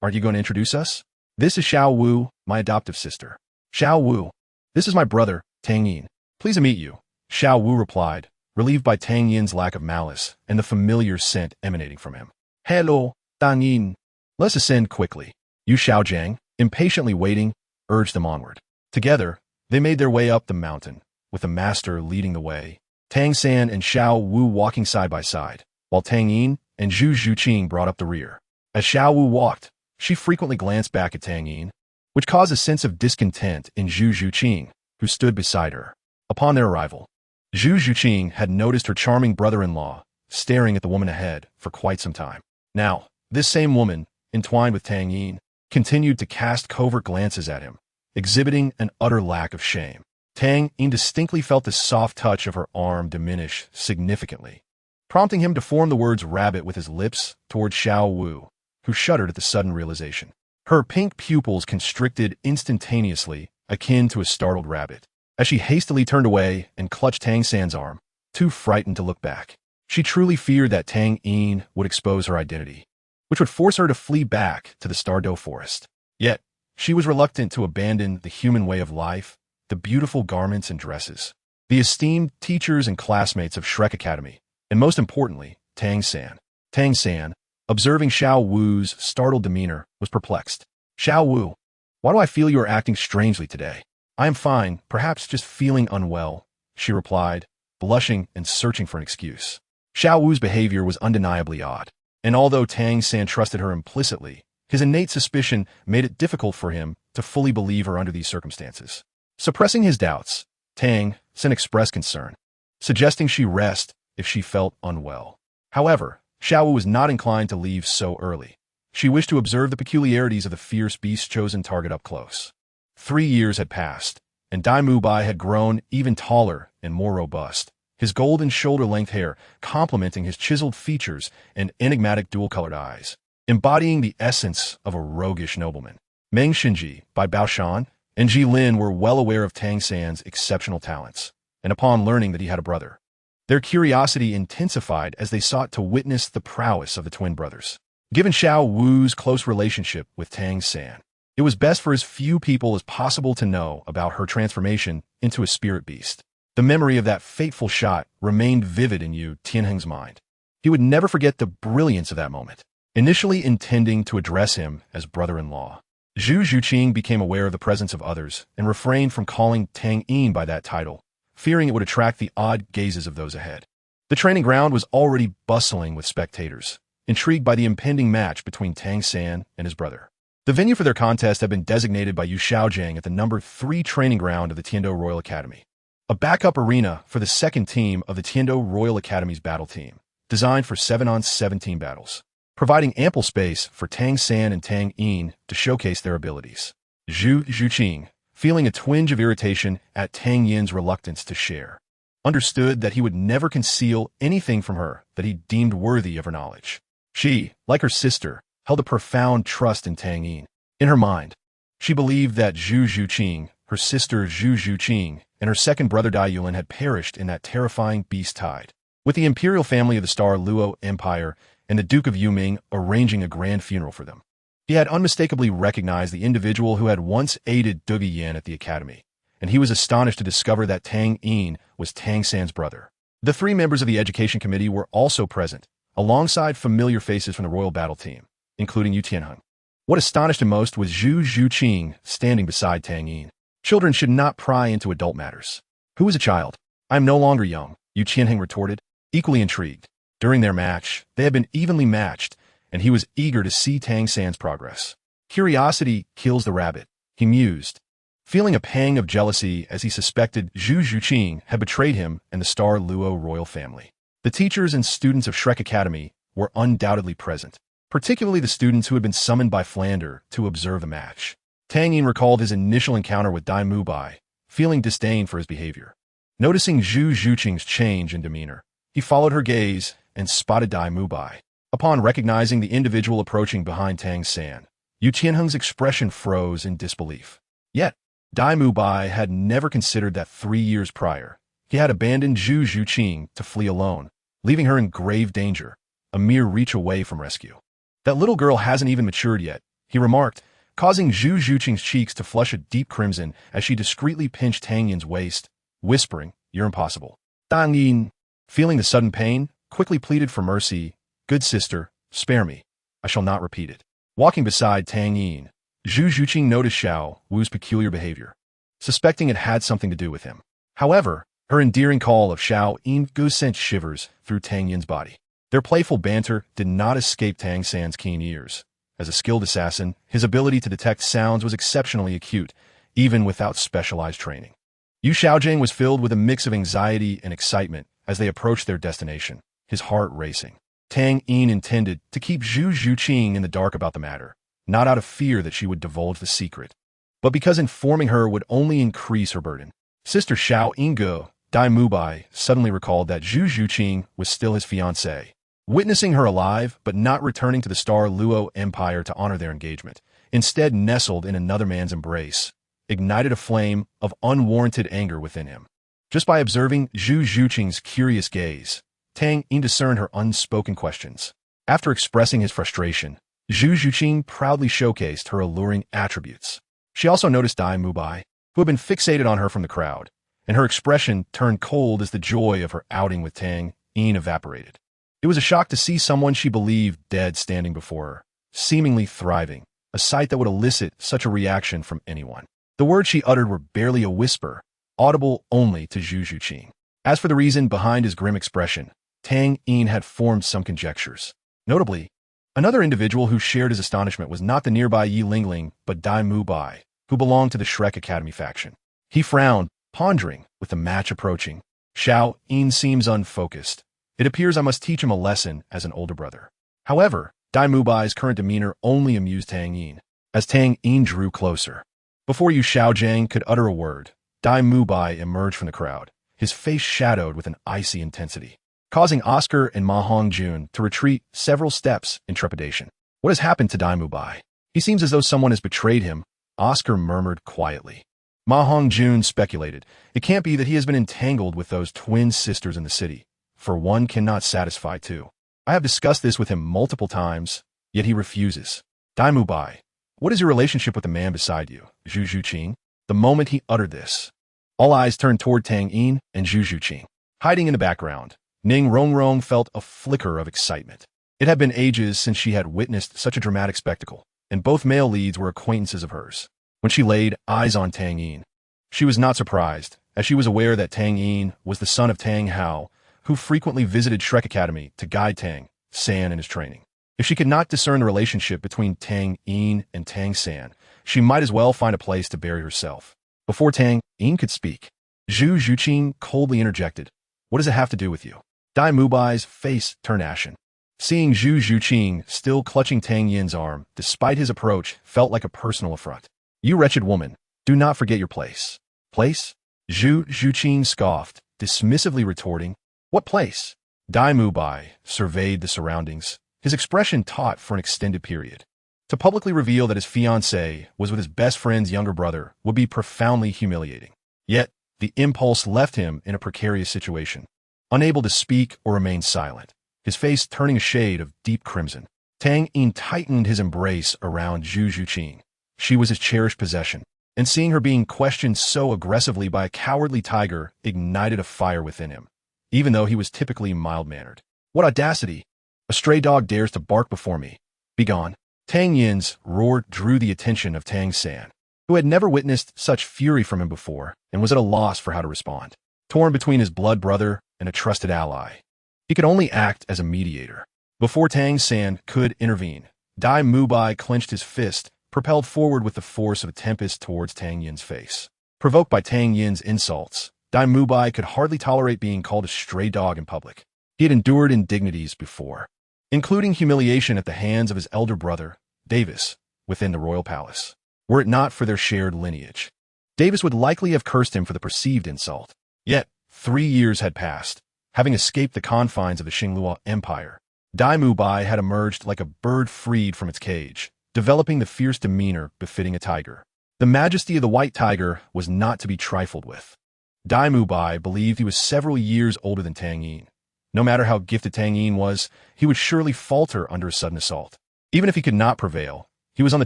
Aren't you going to introduce us? This is Xiao Wu, my adoptive sister. Xiao Wu. This is my brother, Tang Yin. Pleased to meet you, Xiao Wu replied, relieved by Tang Yin's lack of malice and the familiar scent emanating from him. Hello, Tang Yin. Let's ascend quickly. Yu Xiaojiang, impatiently waiting, urged them onward. Together, they made their way up the mountain, with the master leading the way, Tang San and Xiao Wu walking side by side, while Tang Yin and Zhu Zhuqing brought up the rear. As Xiao Wu walked, she frequently glanced back at Tang Yin, which caused a sense of discontent in Zhu Zhuqing, who stood beside her. Upon their arrival, Zhu Zhuqing had noticed her charming brother-in-law staring at the woman ahead for quite some time. Now, this same woman, entwined with Tang Yin, continued to cast covert glances at him, exhibiting an utter lack of shame. Tang Yin distinctly felt the soft touch of her arm diminish significantly, prompting him to form the words rabbit with his lips toward Xiao Wu, who shuddered at the sudden realization. Her pink pupils constricted instantaneously, akin to a startled rabbit, as she hastily turned away and clutched Tang San's arm, too frightened to look back. She truly feared that Tang Yin would expose her identity, which would force her to flee back to the Stardow forest. Yet, she was reluctant to abandon the human way of life, the beautiful garments and dresses, the esteemed teachers and classmates of Shrek Academy, and most importantly, Tang San. Tang San, observing Xiao Wu's startled demeanor, was perplexed. Xiao Wu, why do I feel you are acting strangely today? I am fine, perhaps just feeling unwell, she replied, blushing and searching for an excuse. Xiao Wu's behavior was undeniably odd, and although Tang San trusted her implicitly, his innate suspicion made it difficult for him to fully believe her under these circumstances. Suppressing his doubts, Tang San expressed concern, suggesting she rest if she felt unwell. However, Xiao Wu was not inclined to leave so early. She wished to observe the peculiarities of the fierce beast's chosen target up close. 3 years had passed, and Dai Mubai had grown even taller and more robust, his golden shoulder-length hair complementing his chiseled features and enigmatic dual-colored eyes, embodying the essence of a roguish nobleman. Meng Xinji, Bai Baoshan, and Ji Lin were well aware of Tang San's exceptional talents, and upon learning that he had a brother, their curiosity intensified as they sought to witness the prowess of the twin brothers. Given Xiao Wu's close relationship with Tang San, it was best for as few people as possible to know about her transformation into a spirit beast. The memory of that fateful shot remained vivid in Yu Tianheng's mind. He would never forget the brilliance of that moment. Initially intending to address him as brother-in-law, Zhu Zhuqing became aware of the presence of others and refrained from calling Tang Yin by that title, fearing it would attract the odd gazes of those ahead. The training ground was already bustling with spectators, intrigued by the impending match between Tang San and his brother. The venue for their contest had been designated by Yu Xiaojiang at the number 3 training ground of the Tiando Royal Academy, a backup arena for the second team of the Tiando Royal Academy's battle team, designed for 7-on-17 battles, providing ample space for Tang San and Tang Yin to showcase their abilities. Zhu Zhuqing, feeling a twinge of irritation at Tang Yin's reluctance to share, understood that he would never conceal anything from her that he deemed worthy of her knowledge. She, like her sister, held a profound trust in Tang Yin. In her mind, she believed that Zhu Zhuqing, her sister Zhu Zhuqing, and her second brother Dai Yulin had perished in that terrifying beast tide, with the imperial family of the Star Luo Empire and the Duke of Yuming arranging a grand funeral for them. He had unmistakably recognized the individual who had once aided Duge Yan at the academy, and he was astonished to discover that Tang Yin was Tang San's brother. The three members of the education committee were also present, alongside familiar faces from the royal battle team, including Yu Tianheng. What astonished him most was Zhu Zhuqing standing beside Tang Yin. Children should not pry into adult matters. Who is a child? I am no longer young, Yu Tianheng retorted, equally intrigued. During their match, they had been evenly matched, and he was eager to see Tang San's progress. Curiosity kills the rabbit, he mused, feeling a pang of jealousy as he suspected Zhu Zhuqing had betrayed him and the star Luo royal family. The teachers and students of Shrek Academy were undoubtedly present, particularly the students who had been summoned by Flander to observe the match. Tang Yin recalled his initial encounter with Dai Mubai, feeling disdain for his behavior. Noticing Zhu Zhuqing's change in demeanor, he followed her gaze and spotted Dai Mubai. Upon recognizing the individual approaching behind Tang San, Yu Tianheng's expression froze in disbelief. Yet, Dai Mubai had never considered that 3 years prior, he had abandoned Zhu Zhuqing to flee alone, leaving her in grave danger, a mere reach away from rescue. That little girl hasn't even matured yet, he remarked, causing Zhu Zhuqing's cheeks to flush a deep crimson as she discreetly pinched Tang Yin's waist, whispering, "You're impossible." Tang Yin, feeling the sudden pain, quickly pleaded for mercy. "Good sister, spare me. I shall not repeat it." Walking beside Tang Yin, Zhu Zhuqing noticed Xiao Wu's peculiar behavior, suspecting it had something to do with him. However, her endearing call of Xiao Yin Gu sent shivers through Tang Yin's body. Their playful banter did not escape Tang San's keen ears. As a skilled assassin, his ability to detect sounds was exceptionally acute, even without specialized training. Yu Xiaojing was filled with a mix of anxiety and excitement as they approached their destination, his heart racing. Tang Yin intended to keep Zhu Zhuqing in the dark about the matter, not out of fear that she would divulge the secret, but because informing her would only increase her burden. Sister Xiao Yingge, Dai Mubai, suddenly recalled that Zhu Zhuqing was still his fiancée. Witnessing her alive, but not returning to the Star Luo Empire to honor their engagement, instead nestled in another man's embrace, ignited a flame of unwarranted anger within him. Just by observing Zhu Zhuqing's curious gaze, Tang Yin discerned her unspoken questions. After expressing his frustration, Zhu Zhuqing proudly showcased her alluring attributes. She also noticed Dai Mubai, who had been fixated on her from the crowd, and her expression turned cold as the joy of her outing with Tang Yin evaporated. It was a shock to see someone she believed dead standing before her, seemingly thriving, a sight that would elicit such a reaction from anyone. The words she uttered were barely a whisper, audible only to Zhu Zhuqing. As for the reason behind his grim expression, Tang Yin had formed some conjectures. Notably, another individual who shared his astonishment was not the nearby Yi Lingling, but Dai Mubai, who belonged to the Shrek Academy faction. He frowned, pondering, with the match approaching. Xiao Yin seems unfocused. It appears I must teach him a lesson as an older brother. However, Dai Mubai's current demeanor only amused Tang Yin, as Tang Yin drew closer. Before Yu Xiaojing could utter a word, Dai Mubai emerged from the crowd, his face shadowed with an icy intensity, causing Oscar and Ma Hongjun to retreat several steps in trepidation. What has happened to Dai Mubai? He seems as though someone has betrayed him, Oscar murmured quietly. Ma Hongjun speculated, it can't be that he has been entangled with those twin sisters in the city, for one cannot satisfy two. I have discussed this with him multiple times, yet he refuses. Dai Mubai, what is your relationship with the man beside you, Zhu Zhuqing? The moment he uttered this, all eyes turned toward Tang Yin and Zhu Zhuqing. Hiding in the background, Ning Rongrong felt a flicker of excitement. It had been ages since she had witnessed such a dramatic spectacle, and both male leads were acquaintances of hers. When she laid eyes on Tang Yin, she was not surprised, as she was aware that Tang Yin was the son of Tang Hao, who frequently visited Shrek Academy to guide Tang San in his training. If she could not discern the relationship between Tang Yin and Tang San, she might as well find a place to bury herself. Before Tang Yin could speak, Zhu Zhuqing coldly interjected, "What does it have to do with you?" Dai Mubai's face turned ashen. Seeing Zhu Zhuqing still clutching Tang Yin's arm, despite his approach, felt like a personal affront. "You wretched woman, do not forget your place." "Place?" Zhu Zhuqing scoffed, dismissively retorting, "What place?" Dai Mubai surveyed the surroundings, his expression taut for an extended period. To publicly reveal that his fiancé was with his best friend's younger brother would be profoundly humiliating. Yet, the impulse left him in a precarious situation, unable to speak or remain silent, his face turning a shade of deep crimson. Tang Yin tightened his embrace around Zhu Zhuqing. She was his cherished possession, and seeing her being questioned so aggressively by a cowardly tiger ignited a fire within him, even though he was typically mild-mannered. What audacity! A stray dog dares to bark before me. Begone. Tang Yin's roar drew the attention of Tang San, who had never witnessed such fury from him before and was at a loss for how to respond. Torn between his blood brother and a trusted ally, he could only act as a mediator. Before Tang San could intervene, Dai Mubai clenched his fist, propelled forward with the force of a tempest towards Tang Yin's face. Provoked by Tang Yin's insults, Dai Mubai could hardly tolerate being called a stray dog in public. He had endured indignities before, including humiliation at the hands of his elder brother, Davis, within the royal palace. Were it not for their shared lineage, Davis would likely have cursed him for the perceived insult. Yet, 3 years had passed. Having escaped the confines of the Xinglua Empire, Dai Mubai had emerged like a bird freed from its cage, developing the fierce demeanor befitting a tiger. The majesty of the white tiger was not to be trifled with. Dai Mubai believed he was several years older than Tang Yin. No matter how gifted Tang Yin was, he would surely falter under a sudden assault. Even if he could not prevail, he was on the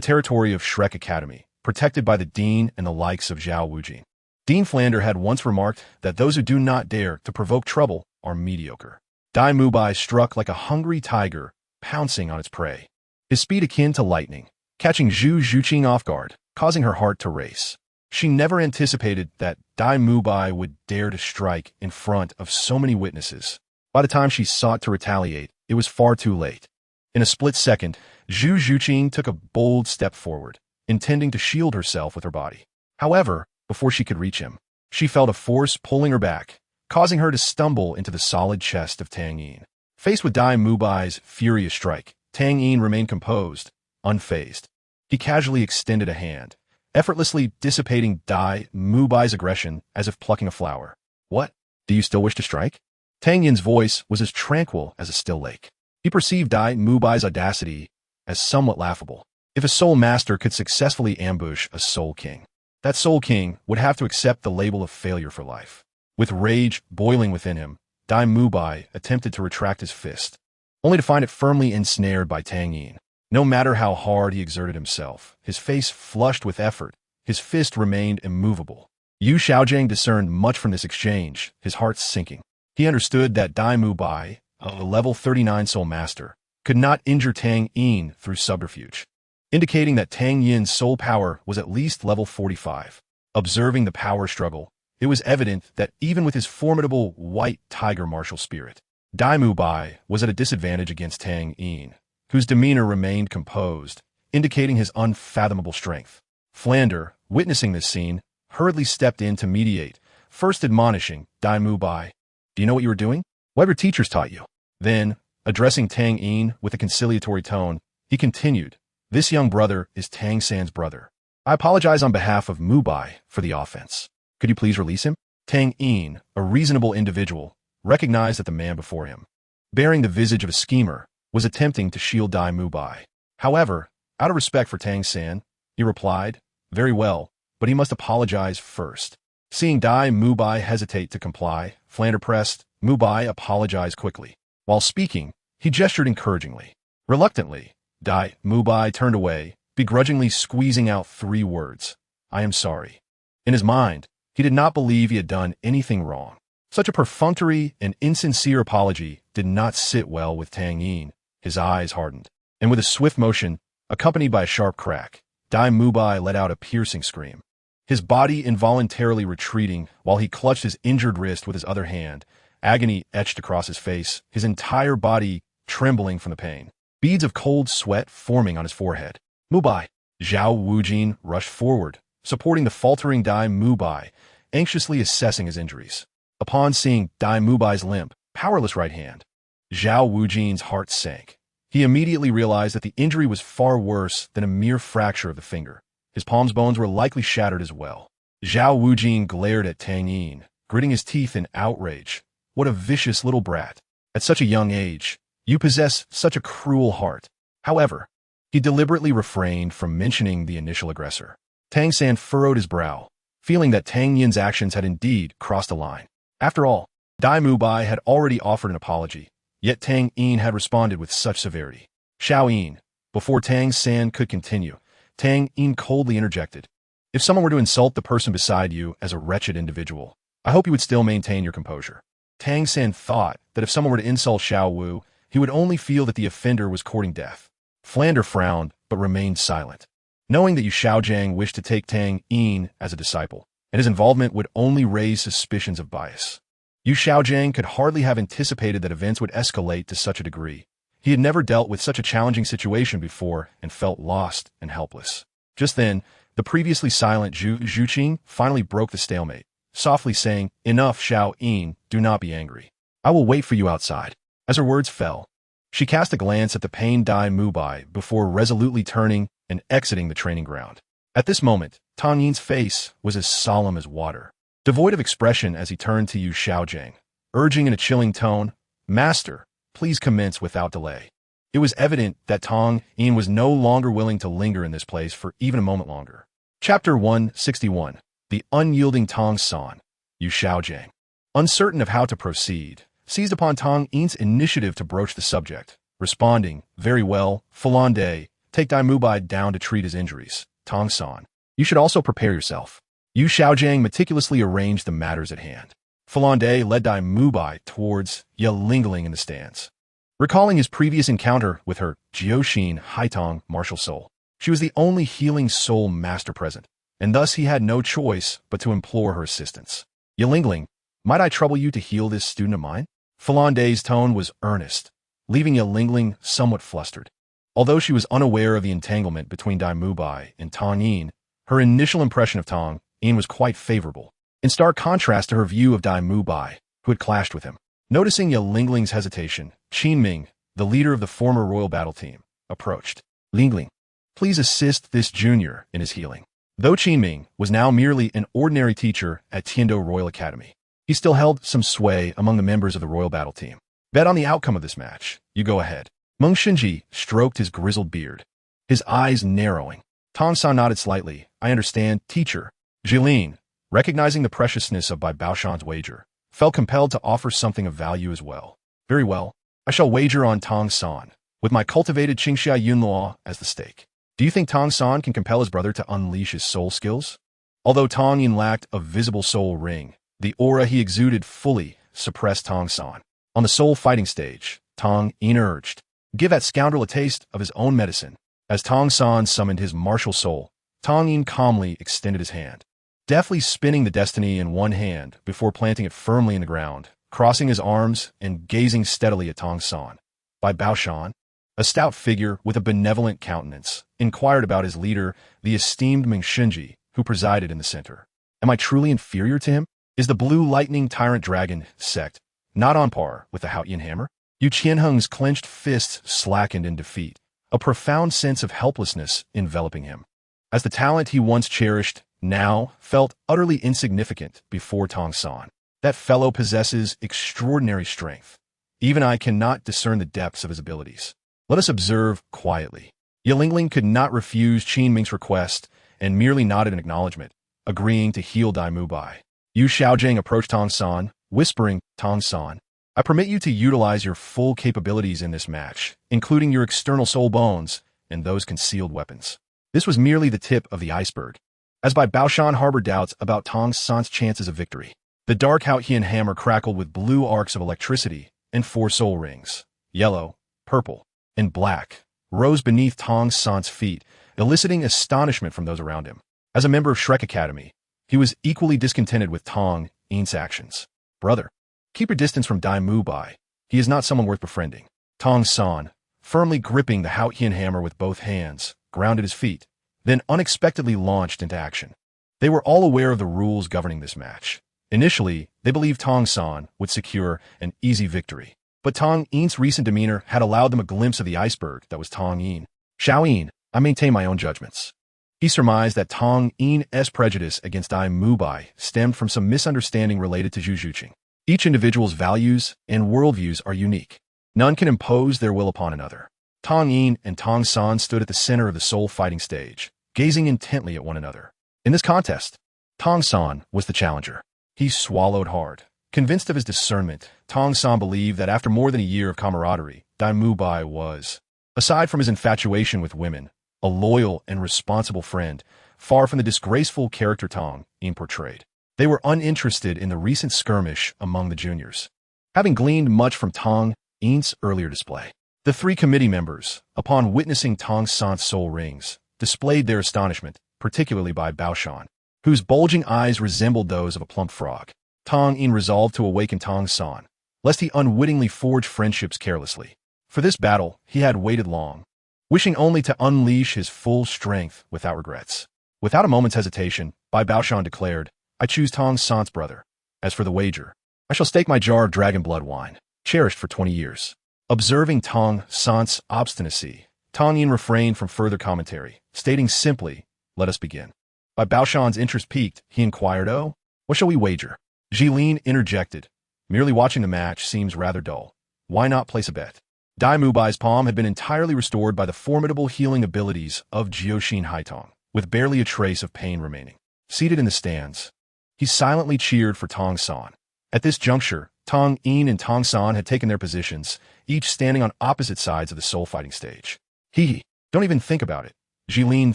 territory of Shrek Academy, protected by the Dean and the likes of Zhao Wujin. Dean Flander had once remarked that those who do not dare to provoke trouble are mediocre. Dai Mubai struck like a hungry tiger, pouncing on its prey. His speed akin to lightning, catching Zhu Zhuqing off guard, causing her heart to race. She never anticipated that Dai Mubai would dare to strike in front of so many witnesses. By the time she sought to retaliate, it was far too late. In a split second, Zhu Zhuqing took a bold step forward, intending to shield herself with her body. However, before she could reach him, she felt a force pulling her back, causing her to stumble into the solid chest of Tang Yin. Faced with Dai Mubai's furious strike, Tang Yin remained composed, unfazed. He casually extended a hand, effortlessly dissipating Dai Mubai's aggression as if plucking a flower. What? Do you still wish to strike? Tang Yin's voice was as tranquil as a still lake. He perceived Dai Mubai's audacity as somewhat laughable. If a soul master could successfully ambush a soul king, that soul king would have to accept the label of failure for life. With rage boiling within him, Dai Mubai attempted to retract his fist, only to find it firmly ensnared by Tang Yin. No matter how hard he exerted himself, his face flushed with effort, his fist remained immovable. Yu Xiaojiang discerned much from this exchange, his heart sinking. He understood that Dai Mubai, a level 39 soul master, could not injure Tang Yin through subterfuge, indicating that Tang Yin's soul power was at least level 45. Observing the power struggle, it was evident that even with his formidable white tiger martial spirit, Dai Mubai was at a disadvantage against Tang Yin, whose demeanor remained composed, indicating his unfathomable strength. Flander, witnessing this scene, hurriedly stepped in to mediate, first admonishing Dai Mubai, "Do you know what you were doing? What have your teachers taught you?" Then, addressing Tang Yin with a conciliatory tone, he continued, "This young brother is Tang San's brother. I apologize on behalf of Mubai for the offense. Could you please release him?" Tang Yin, a reasonable individual, recognized that the man before him, bearing the visage of a schemer, was attempting to shield Dai Mubai. However, out of respect for Tang San, he replied, "Very well, but he must apologize first." Seeing Dai Mubai hesitate to comply, Flander pressed, "Mubai, apologize quickly." While speaking, he gestured encouragingly. Reluctantly, Dai Mubai turned away, begrudgingly squeezing out 3 words, "I am sorry." In his mind, he did not believe he had done anything wrong. Such a perfunctory and insincere apology did not sit well with Tang Yin. His eyes hardened, and with a swift motion, accompanied by a sharp crack, Dai Mubai let out a piercing scream. His body involuntarily retreating while he clutched his injured wrist with his other hand, agony etched across his face, his entire body trembling from the pain. Beads of cold sweat forming on his forehead. "Mubai!" Zhao Wujin rushed forward, supporting the faltering Dai Mubai, anxiously assessing his injuries. Upon seeing Dai Mubai's limp, powerless right hand, Zhao Wujin's heart sank. He immediately realized that the injury was far worse than a mere fracture of the finger. His palm's bones were likely shattered as well. Zhao Wujin glared at Tang Yin, gritting his teeth in outrage. "What a vicious little brat. At such a young age, you possess such a cruel heart." However, he deliberately refrained from mentioning the initial aggressor. Tang San furrowed his brow, feeling that Tang Yin's actions had indeed crossed a line. After all, Dai Mubai had already offered an apology, yet Tang Yin had responded with such severity. "Xiao Yin." Before Tang San could continue, Tang Yin coldly interjected, If someone were to insult the person beside you as a wretched individual, I hope you would still maintain your composure. Tang San thought that if someone were to insult Xiao Wu, he would only feel that the offender was courting death. Flander frowned, but remained silent, knowing that Yu Xiaojiang wished to take Tang Yin as a disciple, and his involvement would only raise suspicions of bias. Yu Xiaojiang could hardly have anticipated that events would escalate to such a degree. He had never dealt with such a challenging situation before and felt lost and helpless. Just then, the previously silent Zhu Zhuqing finally broke the stalemate, softly saying, "Enough, Xiao Yin, do not be angry. I will wait for you outside." As her words fell, she cast a glance at the pained Dai Mubai before resolutely turning and exiting the training ground. At this moment, Tang Yin's face was as solemn as water, devoid of expression as he turned to Yu Xiaojiang, urging in a chilling tone, "Master, please commence without delay." It was evident that Tang Yin was no longer willing to linger in this place for even a moment longer. Chapter 161. The Unyielding Tang San. Yu Xiaojiang, uncertain of how to proceed, seized upon Tang Yin's initiative to broach the subject, responding, "Very well, Falande, take Dai Mubai down to treat his injuries. Tang San, you should also prepare yourself." Yu Xiaojiang meticulously arranged the matters at hand. Falande led Dai Mubai towards Ye Lingling in the stands. Recalling his previous encounter with her Jiuxin Haitong martial soul, she was the only healing soul master present, and thus he had no choice but to implore her assistance. "Ye Lingling, might I trouble you to heal this student of mine?" Falande's tone was earnest, leaving Ye Lingling somewhat flustered. Although she was unaware of the entanglement between Dai Mubai and Tang Yin, her initial impression of Tang Yin was quite favorable, in stark contrast to her view of Dai Mubai, who had clashed with him. Noticing Ye Lingling's hesitation, Qin Ming, the leader of the former royal battle team, approached. "Lingling, please assist this junior in his healing." Though Qin Ming was now merely an ordinary teacher at Tiando Royal Academy, he still held some sway among the members of the royal battle team. "Bet on the outcome of this match. You go ahead." Meng Shinji stroked his grizzled beard, his eyes narrowing. Tang San nodded slightly. "I understand, teacher." Jilin, recognizing the preciousness of Bai Baoshan's wager, felt compelled to offer something of value as well. "Very well. I shall wager on Tang San, with my cultivated Qingxia Yunluo as the stake. Do you think Tang San can compel his brother to unleash his soul skills?" Although Tang Yin lacked a visible soul ring, the aura he exuded fully suppressed Tang San. On the soul fighting stage, Tang Yin urged, "Give that scoundrel a taste of his own medicine." As Tang San summoned his martial soul, Tang Yin calmly extended his hand, deftly spinning the destiny in one hand before planting it firmly in the ground, crossing his arms and gazing steadily at Tang San. Bai Baoshan, a stout figure with a benevolent countenance, inquired about his leader, the esteemed Meng Shinji, who presided in the center. "Am I truly inferior to him? Is the Blue Lightning Tyrant Dragon sect not on par with the Haotian Hammer?" Yu Qianheng's clenched fists slackened in defeat, a profound sense of helplessness enveloping him, as the talent he once cherished now felt utterly insignificant before Tang San. "That fellow possesses extraordinary strength. Even I cannot discern the depths of his abilities. Let us observe quietly." Ye Lingling could not refuse Qin Ming's request and merely nodded in acknowledgement, agreeing to heal Dai Mubai. Yu Xiaojiang approached Tang San, whispering, "Tang San, I permit you to utilize your full capabilities in this match, including your external soul bones and those concealed weapons." This was merely the tip of the iceberg, as Bai Baoshan harbored doubts about Tang San's chances of victory. The dark Haotian hammer crackled with blue arcs of electricity, and 4 soul rings, yellow, purple, and black, rose beneath Tang San's feet, eliciting astonishment from those around him. As a member of Shrek Academy, he was equally discontented with Tang Yin's actions. "Brother, keep your distance from Dai Mubai. He is not someone worth befriending." Tang San, firmly gripping the Haotian hammer with both hands, grounded his feet, then unexpectedly launched into action. They were all aware of the rules governing this match. Initially, they believed Tang San would secure an easy victory, but Tang Yin's recent demeanor had allowed them a glimpse of the iceberg that was Tang Yin. "Xiao Yin, I maintain my own judgments." He surmised that Tang Yin's prejudice against Dai Mubai stemmed from some misunderstanding related to Zhu Zhuqing. Each individual's values and worldviews are unique. None can impose their will upon another. Tang Yin and Tang San stood at the center of the soul fighting stage, gazing intently at one another. In this contest, Tang San was the challenger. He swallowed hard. Convinced of his discernment, Tang San believed that after more than a year of camaraderie, Dai Mubai was, aside from his infatuation with women, a loyal and responsible friend, far from the disgraceful character Tang Yin portrayed. They were uninterested in the recent skirmish among the juniors, having gleaned much from Tang Yin's earlier display. The three committee members, upon witnessing Tang San's soul rings, displayed their astonishment, particularly by Baoshan, whose bulging eyes resembled those of a plump frog. Tang Yin resolved to awaken Tang San, lest he unwittingly forge friendships carelessly. For this battle, he had waited long, wishing only to unleash his full strength without regrets. Without a moment's hesitation, Bai Baoshan declared, "I choose Tang San's brother. As for the wager, I shall stake my jar of dragon blood wine, cherished for 20 years. Observing Tang San's obstinacy, Tang Yin refrained from further commentary, stating simply, "Let us begin." Bai Baoshan's interest piqued, he inquired, "Oh, what shall we wager?" Jilin interjected, "Merely watching the match seems rather dull. Why not place a bet?" Dai Mubai's palm had been entirely restored by the formidable healing abilities of Jiuxin Haitong, with barely a trace of pain remaining. Seated in the stands, he silently cheered for Tang San. At this juncture, Tang Yin and Tang San had taken their positions, each standing on opposite sides of the soul fighting stage. Don't even think about it, Jilin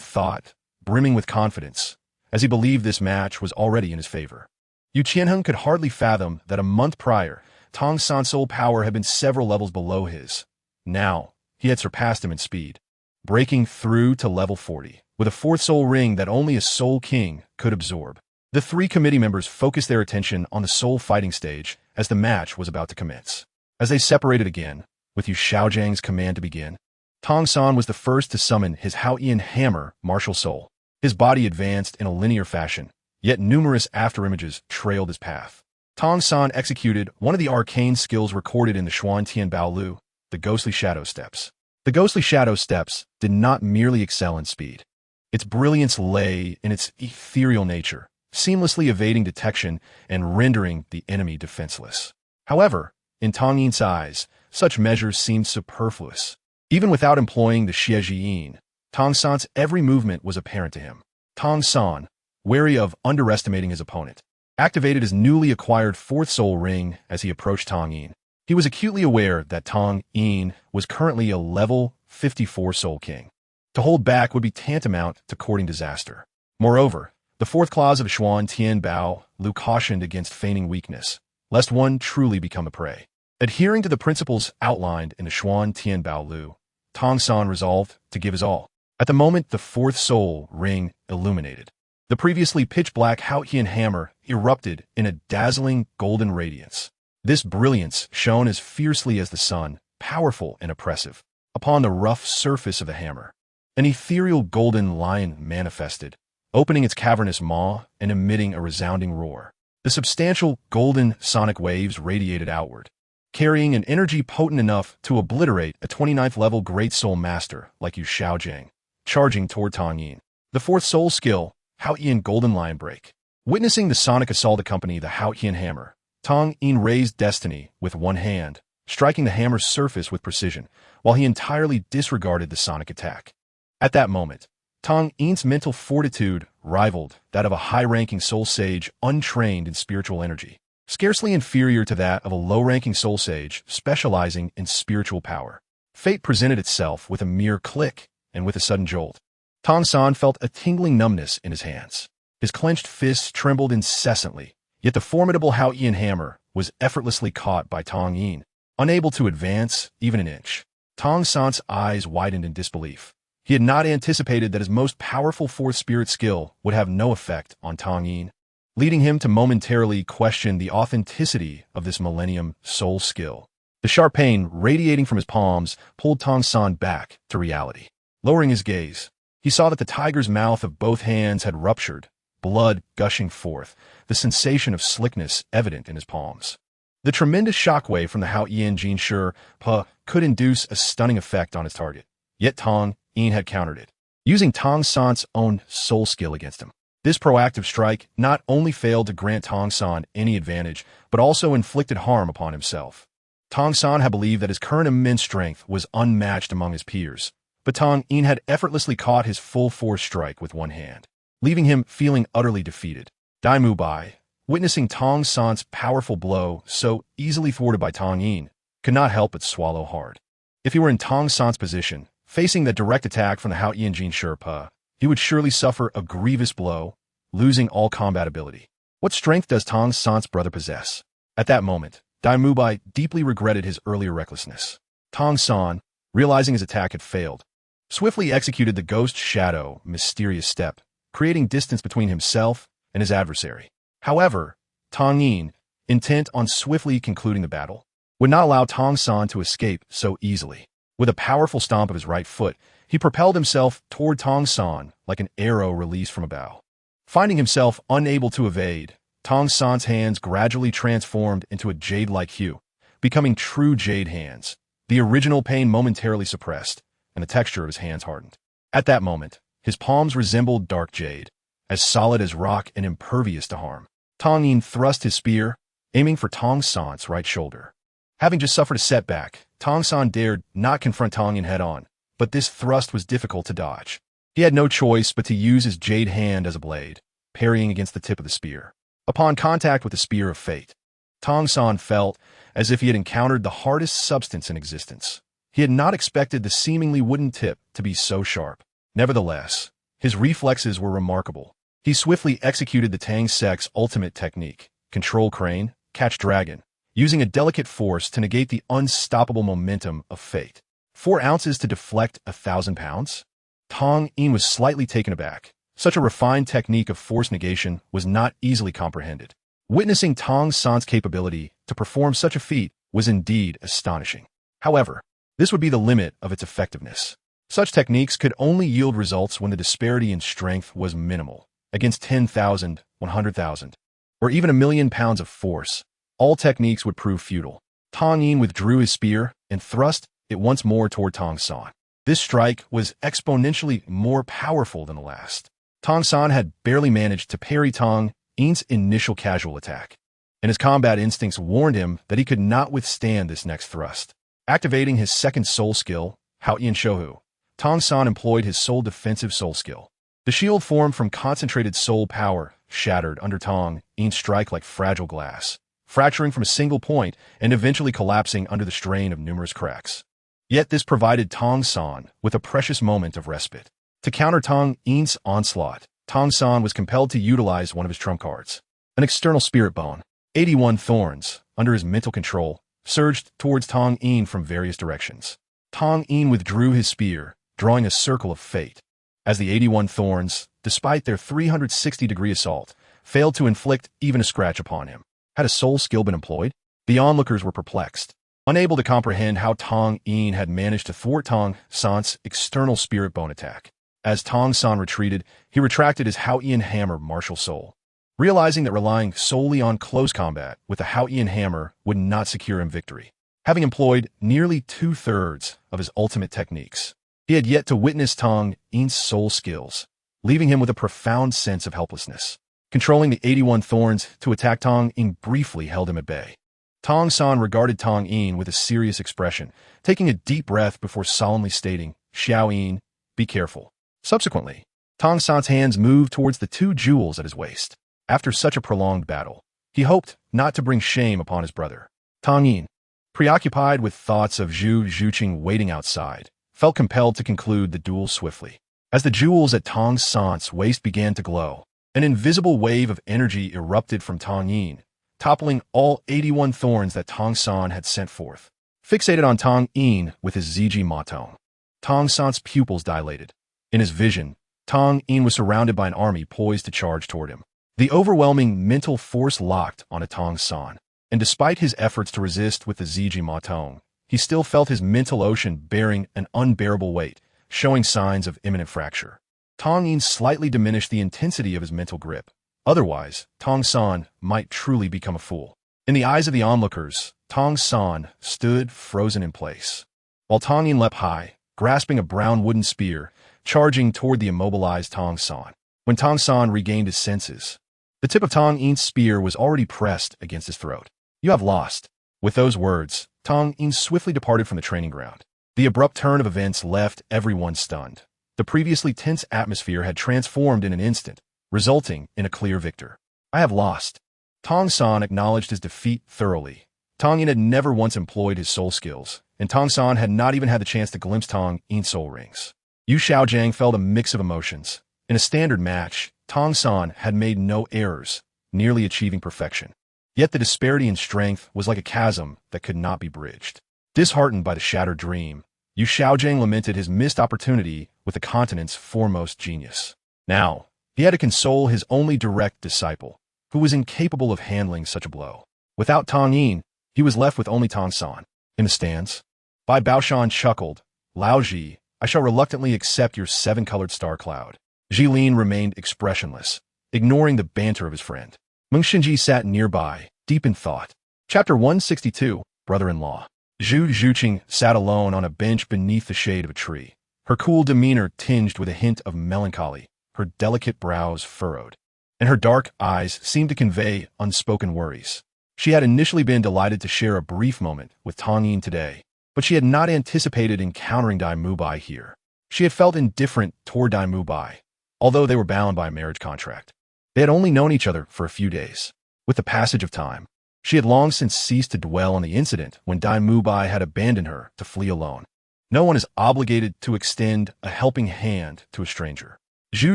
thought, brimming with confidence, as he believed this match was already in his favor. Yu Qianheng could hardly fathom that a month prior, Tang San's soul power had been several levels below his. Now, he had surpassed him in speed, breaking through to level 40, with a fourth soul ring that only a soul king could absorb. The three committee members focused their attention on the soul fighting stage as the match was about to commence. As they separated again, with Yu Xiaojiang's command to begin, Tang San was the first to summon his Haoyan hammer martial soul. His body advanced in a linear fashion, yet numerous afterimages trailed his path. Tang San executed one of the arcane skills recorded in the Xuan Tian Bao Lu, the Ghostly Shadow Steps. The Ghostly Shadow Steps did not merely excel in speed. Its brilliance lay in its ethereal nature, seamlessly evading detection and rendering the enemy defenseless. However, in Tang Yin's eyes, such measures seemed superfluous. Even without employing the Xiejiyin, Tang San's every movement was apparent to him. Tang San, wary of underestimating his opponent, activated his newly acquired fourth soul ring as he approached Tang Yin. He was acutely aware that Tang Yin was currently a level 54 soul king. To hold back would be tantamount to courting disaster. Moreover, the fourth clause of Xuan Tian Bao Lu cautioned against feigning weakness, lest one truly become a prey. Adhering to the principles outlined in the Xuan Tian Bao Lu, Tang San resolved to give his all. At the moment the fourth soul ring illuminated, the previously pitch-black Haoyan hammer erupted in a dazzling golden radiance. This brilliance shone as fiercely as the sun, powerful and oppressive. Upon the rough surface of the hammer, an ethereal golden lion manifested, opening its cavernous maw and emitting a resounding roar. The substantial golden sonic waves radiated outward, carrying an energy potent enough to obliterate a 29th level Great Soul Master like Yu Xiaojiang, charging toward Tang Yin. The fourth soul skill, Haoyan Golden Lion Break. Witnessing the sonic assault accompany the Haoyan hammer, Tang Yin raised Destiny with one hand, striking the hammer's surface with precision, while he entirely disregarded the sonic attack. At that moment, Tang Yin's mental fortitude rivaled that of a high-ranking soul sage untrained in spiritual energy, scarcely inferior to that of a low-ranking soul sage specializing in spiritual power. Fate presented itself with a mere click and with a sudden jolt. Tang San felt a tingling numbness in his hands. His clenched fists trembled incessantly, yet the formidable Haoyan hammer was effortlessly caught by Tang Yin, unable to advance even an inch. Tang San's eyes widened in disbelief. He had not anticipated that his most powerful fourth spirit skill would have no effect on Tang Yin, leading him to momentarily question the authenticity of this millennium soul skill. The sharp pain radiating from his palms pulled Tang San back to reality. Lowering his gaze, he saw that the tiger's mouth of both hands had ruptured, blood gushing forth, the sensation of slickness evident in his palms. The tremendous shockwave from the Haoyan Jin Shi Pa could induce a stunning effect on his target, yet Tang Yin had countered it, using Tang San's own soul skill against him. This proactive strike not only failed to grant Tang San any advantage, but also inflicted harm upon himself. Tang San had believed that his current immense strength was unmatched among his peers, but Tang Yin had effortlessly caught his full force strike with one hand, leaving him feeling utterly defeated. Dai Mubai, witnessing Tang San's powerful blow so easily thwarted by Tang Yin, could not help but swallow hard. If he were in Tang San's position, Facing the direct attack from the Hao Yanjin Sherpa, he would surely suffer a grievous blow, losing all combat ability. What strength does Tang San's brother possess? At that moment, Dai Mubai deeply regretted his earlier recklessness. Tang San, realizing his attack had failed, swiftly executed the Ghost Shadow mysterious step, creating distance between himself and his adversary. However, Tang Yin, intent on swiftly concluding the battle, would not allow Tang San to escape so easily. With a powerful stomp of his right foot, he propelled himself toward Tang San like an arrow released from a bow. Finding himself unable to evade, Tang San's hands gradually transformed into a jade-like hue, becoming true jade hands. The original pain momentarily suppressed, and the texture of his hands hardened. At that moment, his palms resembled dark jade, as solid as rock and impervious to harm. Tang Yin thrust his spear, aiming for Tang San's right shoulder. Having just suffered a setback, Tang San dared not confront Tang Yin head-on, but this thrust was difficult to dodge. He had no choice but to use his jade hand as a blade, parrying against the tip of the spear. Upon contact with the spear of fate, Tang San felt as if he had encountered the hardest substance in existence. He had not expected the seemingly wooden tip to be so sharp. Nevertheless, his reflexes were remarkable. He swiftly executed the Tang Sek's ultimate technique, Control Crane, Catch Dragon, using a delicate force to negate the unstoppable momentum of fate. 4 ounces to deflect 1,000 pounds? Tang Yin was slightly taken aback. Such a refined technique of force negation was not easily comprehended. Witnessing Tang San's capability to perform such a feat was indeed astonishing. However, this would be the limit of its effectiveness. Such techniques could only yield results when the disparity in strength was minimal. Against 10,000, 100,000, or even 1,000,000 pounds of force, all techniques would prove futile. Tang Yin withdrew his spear and thrust it once more toward Tang San. This strike was exponentially more powerful than the last. Tang San had barely managed to parry Tang Yin's initial casual attack, and his combat instincts warned him that he could not withstand this next thrust. Activating his second soul skill, Hao Yan Shouhu, Tang San employed his sole defensive soul skill. The shield formed from concentrated soul power shattered under Tang Yin's strike like fragile glass, fracturing from a single point and eventually collapsing under the strain of numerous cracks. Yet this provided Tang San with a precious moment of respite. To counter Tang Yin's onslaught, Tang San was compelled to utilize one of his trump cards. An external spirit bone, 81 thorns, under his mental control, surged towards Tang Yin from various directions. Tang Yin withdrew his spear, drawing a circle of fate. As the 81 thorns, despite their 360-degree assault, failed to inflict even a scratch upon him. Had a soul skill been employed? The onlookers were perplexed, unable to comprehend how Tang Yin had managed to thwart Tang San's external spirit bone attack. As Tang San retreated, he retracted his Hao Yan Hammer martial soul, realizing that relying solely on close combat with the Hao Yan Hammer would not secure him victory. Having employed nearly 2/3 of his ultimate techniques, he had yet to witness Tang Yin's soul skills, leaving him with a profound sense of helplessness. Controlling the 81 thorns to attack Tang Yin briefly held him at bay. Tang San regarded Tang Yin with a serious expression, taking a deep breath before solemnly stating, "Xiao Yin, be careful." Subsequently, Tang San's hands moved towards the 2 jewels at his waist. After such a prolonged battle, he hoped not to bring shame upon his brother. Tang Yin, preoccupied with thoughts of Zhu Zhuqing waiting outside, felt compelled to conclude the duel swiftly. As the jewels at Tang San's waist began to glow, an invisible wave of energy erupted from Tang Yin, toppling all 81 thorns that Tang San had sent forth. Fixated on Tang Yin with his Ziji Matong, Tang San's pupils dilated. In his vision, Tang Yin was surrounded by an army poised to charge toward him. The overwhelming mental force locked onto Tang San, and despite his efforts to resist with the Ziji Matong, he still felt his mental ocean bearing an unbearable weight, showing signs of imminent fracture. Tang Yin slightly diminished the intensity of his mental grip. Otherwise, Tang San might truly become a fool. In the eyes of the onlookers, Tang San stood frozen in place, while Tang Yin leapt high, grasping a brown wooden spear, charging toward the immobilized Tang San. When Tang San regained his senses, the tip of Tang Yin's spear was already pressed against his throat. "You have lost." With those words, Tang Yin swiftly departed from the training ground. The abrupt turn of events left everyone stunned. The previously tense atmosphere had transformed in an instant, resulting in a clear victor. "I have lost." Tang San acknowledged his defeat thoroughly. Tang Yin had never once employed his soul skills, and Tang San had not even had the chance to glimpse Tang Yin's soul rings. Yu Xiaojiang felt a mix of emotions. In a standard match, Tang San had made no errors, nearly achieving perfection. Yet the disparity in strength was like a chasm that could not be bridged. Disheartened by the shattered dream, Yu Xiaojiang lamented his missed opportunity with the continent's foremost genius. Now, he had to console his only direct disciple, who was incapable of handling such a blow. Without Tang Yin, he was left with only Tang San. In the stands, Bai Baoshan chuckled, "Lao Ji, I shall reluctantly accept your seven-colored star cloud." Jilin remained expressionless, ignoring the banter of his friend. Meng Xinji sat nearby, deep in thought. Chapter 162, Brother-in-Law. Zhu Zhuqing sat alone on a bench beneath the shade of a tree, her cool demeanor tinged with a hint of melancholy, her delicate brows furrowed, and her dark eyes seemed to convey unspoken worries. She had initially been delighted to share a brief moment with Tang Yin today, but she had not anticipated encountering Dai Mubai here. She had felt indifferent toward Dai Mubai, although they were bound by a marriage contract. They had only known each other for a few days. With the passage of time, she had long since ceased to dwell on the incident when Dai Mubai had abandoned her to flee alone. No one is obligated to extend a helping hand to a stranger. Zhu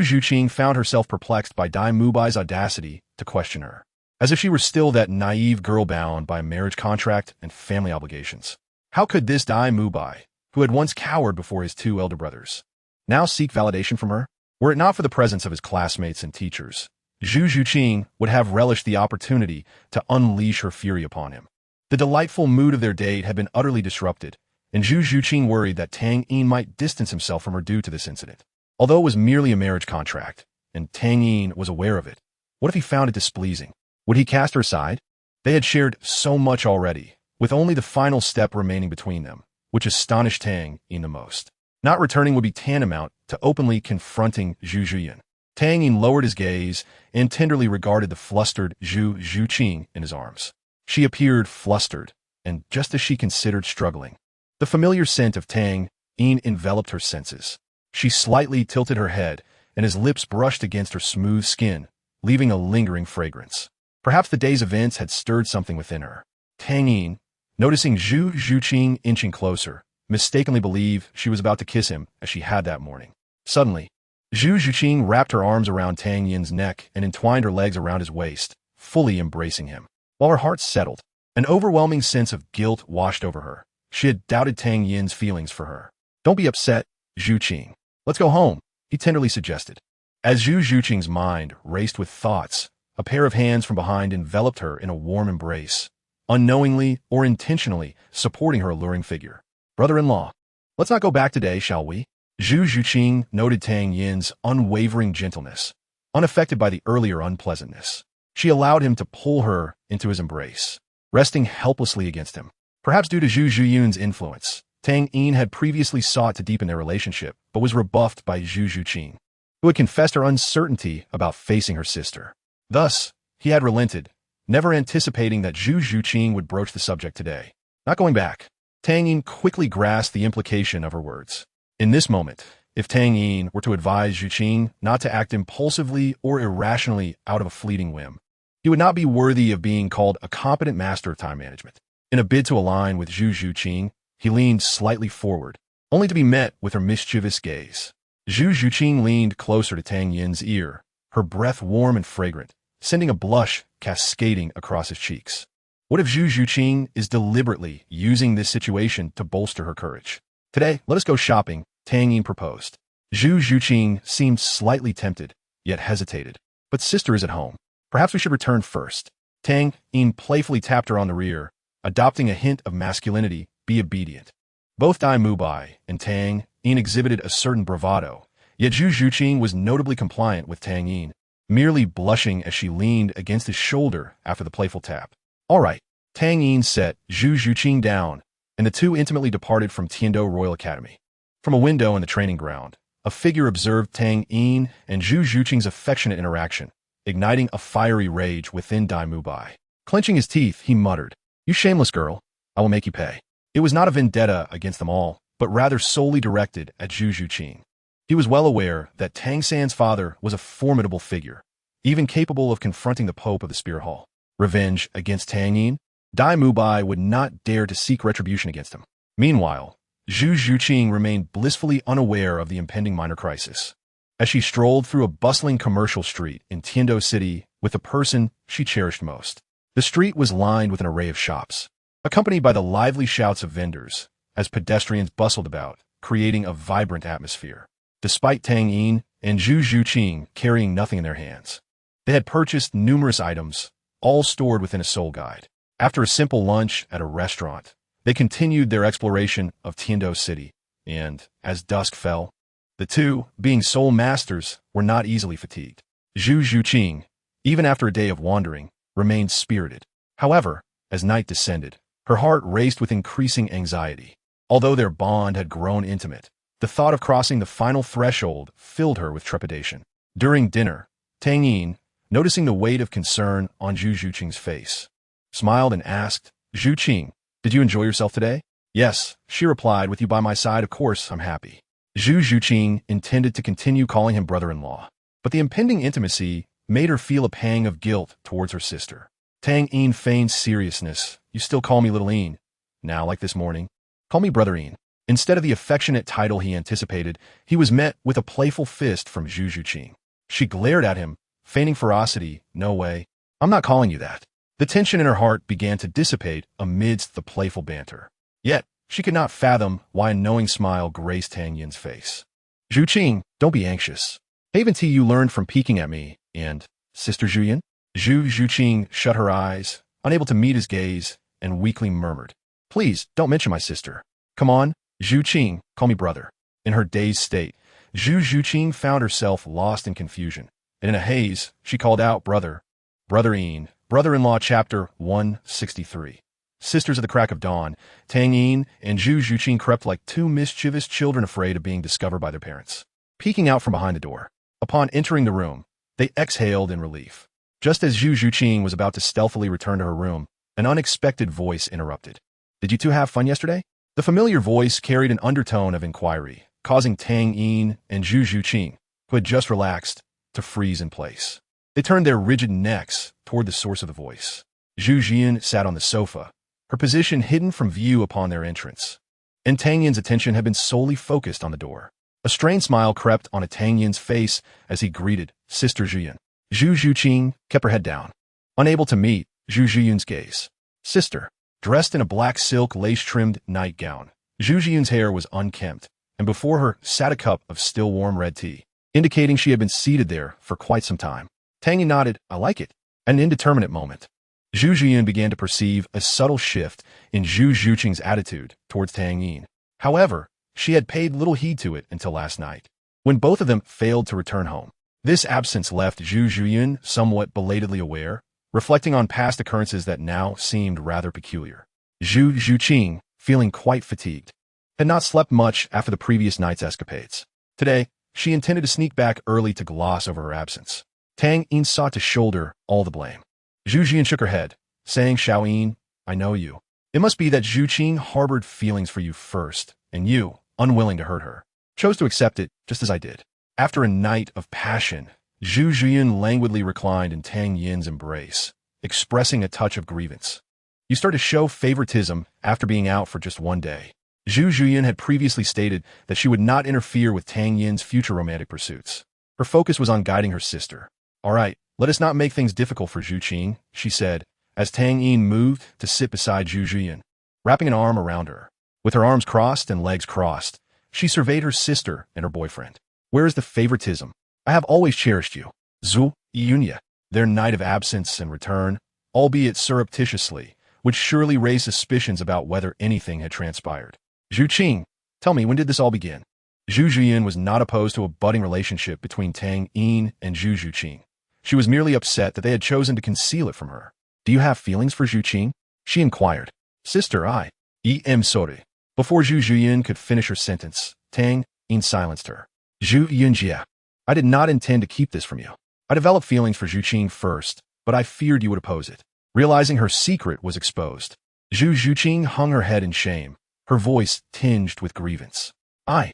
Zhuqing found herself perplexed by Dai Mubai's audacity to question her, as if she were still that naive girl bound by a marriage contract and family obligations. How could this Dai Mubai, who had once cowered before his two elder brothers, now seek validation from her? Were it not for the presence of his classmates and teachers, Zhu Zhuqing would have relished the opportunity to unleash her fury upon him. The delightful mood of their date had been utterly disrupted, and Zhu Zhuqing worried that Tang Yin might distance himself from her due to this incident. Although it was merely a marriage contract, and Tang Yin was aware of it, what if he found it displeasing? Would he cast her aside? They had shared so much already, with only the final step remaining between them, which astonished Tang Yin the most. Not returning would be tantamount to openly confronting Zhu Zhuyan. Tang Yin lowered his gaze and tenderly regarded the flustered Zhu Zhuqing in his arms. She appeared flustered, and just as she considered struggling, the familiar scent of Tang Yin enveloped her senses. She slightly tilted her head, and his lips brushed against her smooth skin, leaving a lingering fragrance. Perhaps the day's events had stirred something within her. Tang Yin, noticing Zhu Zhuqing inching closer, mistakenly believed she was about to kiss him as she had that morning. Suddenly, Zhu Zhuqing wrapped her arms around Tang Yin's neck and entwined her legs around his waist, fully embracing him. While her heart settled, an overwhelming sense of guilt washed over her. She had doubted Tang Yin's feelings for her. "Don't be upset, Zhuqing. Let's go home," he tenderly suggested. As Zhu Zhuqing's mind raced with thoughts, a pair of hands from behind enveloped her in a warm embrace, unknowingly or intentionally supporting her alluring figure. "Brother-in-law, let's not go back today, shall we?" Zhu Zhuqing noted Tang Yin's unwavering gentleness, unaffected by the earlier unpleasantness. She allowed him to pull her into his embrace, resting helplessly against him. Perhaps due to Zhu Zhuyun's influence, Tang Yin had previously sought to deepen their relationship, but was rebuffed by Zhu Zhuqing, who had confessed her uncertainty about facing her sister. Thus, he had relented, never anticipating that Zhu Zhuqing would broach the subject today. Not going back. Tang Yin quickly grasped the implication of her words. In this moment, if Tang Yin were to advise Zhuqing not to act impulsively or irrationally out of a fleeting whim, he would not be worthy of being called a competent master of time management. In a bid to align with Zhu Zhuqing, he leaned slightly forward, only to be met with her mischievous gaze. Zhu Zhuqing leaned closer to Tang Yin's ear, her breath warm and fragrant, sending a blush cascading across his cheeks. What if Zhu Zhuqing is deliberately using this situation to bolster her courage? "Today, let us go shopping," Tang Yin proposed. Zhu Zhuqing seemed slightly tempted, yet hesitated. "But sister is at home. Perhaps we should return first." Tang Yin playfully tapped her on the rear, adopting a hint of masculinity, "Be obedient." Both Dai Mubai and Tang Yin exhibited a certain bravado, yet Zhu Zhuqing was notably compliant with Tang Yin, merely blushing as she leaned against his shoulder after the playful tap. "All right." Tang Yin set Zhu Zhuqing down, and the two intimately departed from Tiando Royal Academy. From a window in the training ground, a figure observed Tang Yin and Zhu Zhuqing's affectionate interaction, igniting a fiery rage within Dai Mubai. Clenching his teeth, he muttered, "You shameless girl, I will make you pay." It was not a vendetta against them all, but rather solely directed at Zhu Zhuqing. He was well aware that Tang San's father was a formidable figure, even capable of confronting the Pope of the Spear Hall. Revenge against Tang Yin? Dai Mubai would not dare to seek retribution against him. Meanwhile, Zhu Zhuqing remained blissfully unaware of the impending minor crisis. As she strolled through a bustling commercial street in Tiando City with the person she cherished most. The street was lined with an array of shops, accompanied by the lively shouts of vendors, as pedestrians bustled about, creating a vibrant atmosphere. Despite Tang Yin and Zhu Zhuqing carrying nothing in their hands, they had purchased numerous items, all stored within a soul guide. After a simple lunch at a restaurant, they continued their exploration of Tiando City, and, as dusk fell, the two, being soul masters, were not easily fatigued. Zhu Zhuqing, even after a day of wandering, remained spirited. However, as night descended, her heart raced with increasing anxiety. Although their bond had grown intimate, the thought of crossing the final threshold filled her with trepidation. During dinner, Tang Yin, noticing the weight of concern on Zhu Zhuqing's face, smiled and asked, "Zhuqing, did you enjoy yourself today?" "Yes," she replied, "with you by my side, of course, I'm happy." Zhu Zhuqing intended to continue calling him brother-in-law, but the impending intimacy made her feel a pang of guilt towards her sister. Tang Yin feigned seriousness. "You still call me Little Yin? Now, like this morning? Call me Brother Yin." Instead of the affectionate title he anticipated, he was met with a playful fist from Zhu Zhuqing. She glared at him, feigning ferocity. "No way. I'm not calling you that." The tension in her heart began to dissipate amidst the playful banter. Yet, she could not fathom why a knowing smile graced Tang Yin's face. "Zhuqing, don't be anxious. Haven't you learned from peeking at me and Sister Zhuyin?" Zhu Zhuqing shut her eyes, unable to meet his gaze, and weakly murmured, "Please, don't mention my sister. Come on, Zhuqing, call me brother." In her dazed state, Zhu Zhuqing found herself lost in confusion, and in a haze, she called out, "Brother, Brother Yin." Brother-in-law Chapter 163. Sisters of the crack of dawn, Tang Yin and Zhu Zhuqing crept like two mischievous children afraid of being discovered by their parents, peeking out from behind the door. Upon entering the room, they exhaled in relief. Just as Zhu Zhuqing was about to stealthily return to her room, an unexpected voice interrupted. "Did you two have fun yesterday?" The familiar voice carried an undertone of inquiry, causing Tang Yin and Zhu Zhuqing, who had just relaxed, to freeze in place. They turned their rigid necks toward the source of the voice. Zhu Jian sat on the sofa, her position hidden from view upon their entrance, and Tang Yin's attention had been solely focused on the door. A strained smile crept on Tang Yin's face as he greeted Sister Zhuyin. Zhu Zhuqing kept her head down, unable to meet Zhu Zhiyun's gaze. Sister, dressed in a black silk lace-trimmed nightgown, Zhu Zhiyun's hair was unkempt, and before her sat a cup of still warm red tea, indicating she had been seated there for quite some time. Tang Yin nodded, "I like it." At an indeterminate moment, Zhu Zhuyin began to perceive a subtle shift in Zhu Zhuqing's attitude towards Tang Yin. However, she had paid little heed to it until last night, when both of them failed to return home. This absence left Zhu Zhuyin somewhat belatedly aware, reflecting on past occurrences that now seemed rather peculiar. Zhu Zhuqing, feeling quite fatigued, had not slept much after the previous night's escapades. Today, she intended to sneak back early to gloss over her absence. Tang Yin sought to shoulder all the blame. Zhu Zhuyin shook her head, saying, "Xiao Yin, I know you. It must be that Zhu Qing harbored feelings for you first, and you, unwilling to hurt her, chose to accept it just as I did." After a night of passion, Zhu Zhuyin languidly reclined in Tang Yin's embrace, expressing a touch of grievance. "You start to show favoritism after being out for just one day." Zhu Zhuyin had previously stated that she would not interfere with Tang Yin's future romantic pursuits. Her focus was on guiding her sister. "All right, let us not make things difficult for Zhu Qing," she said, as Tang Yin moved to sit beside Zhu Zhuyin, wrapping an arm around her. With her arms crossed and legs crossed, she surveyed her sister and her boyfriend. "Where is the favoritism? I have always cherished you." Zhu Yunya. Their night of absence and return, albeit surreptitiously, would surely raise suspicions about whether anything had transpired. "Zhu Qing, tell me, when did this all begin?" Zhu Zhuyin was not opposed to a budding relationship between Tang Yin and Zhu Zhuqing. She was merely upset that they had chosen to conceal it from her. "Do you have feelings for Zhu Qing?" she inquired. "Sister, I am sorry." Before Zhu Zhuyin could finish her sentence, Tang Yin silenced her. "Zhu Yunjia, I did not intend to keep this from you. I developed feelings for Zhu Qing first, but I feared you would oppose it." Realizing her secret was exposed, Zhu Zhuqing hung her head in shame, her voice tinged with grievance. I.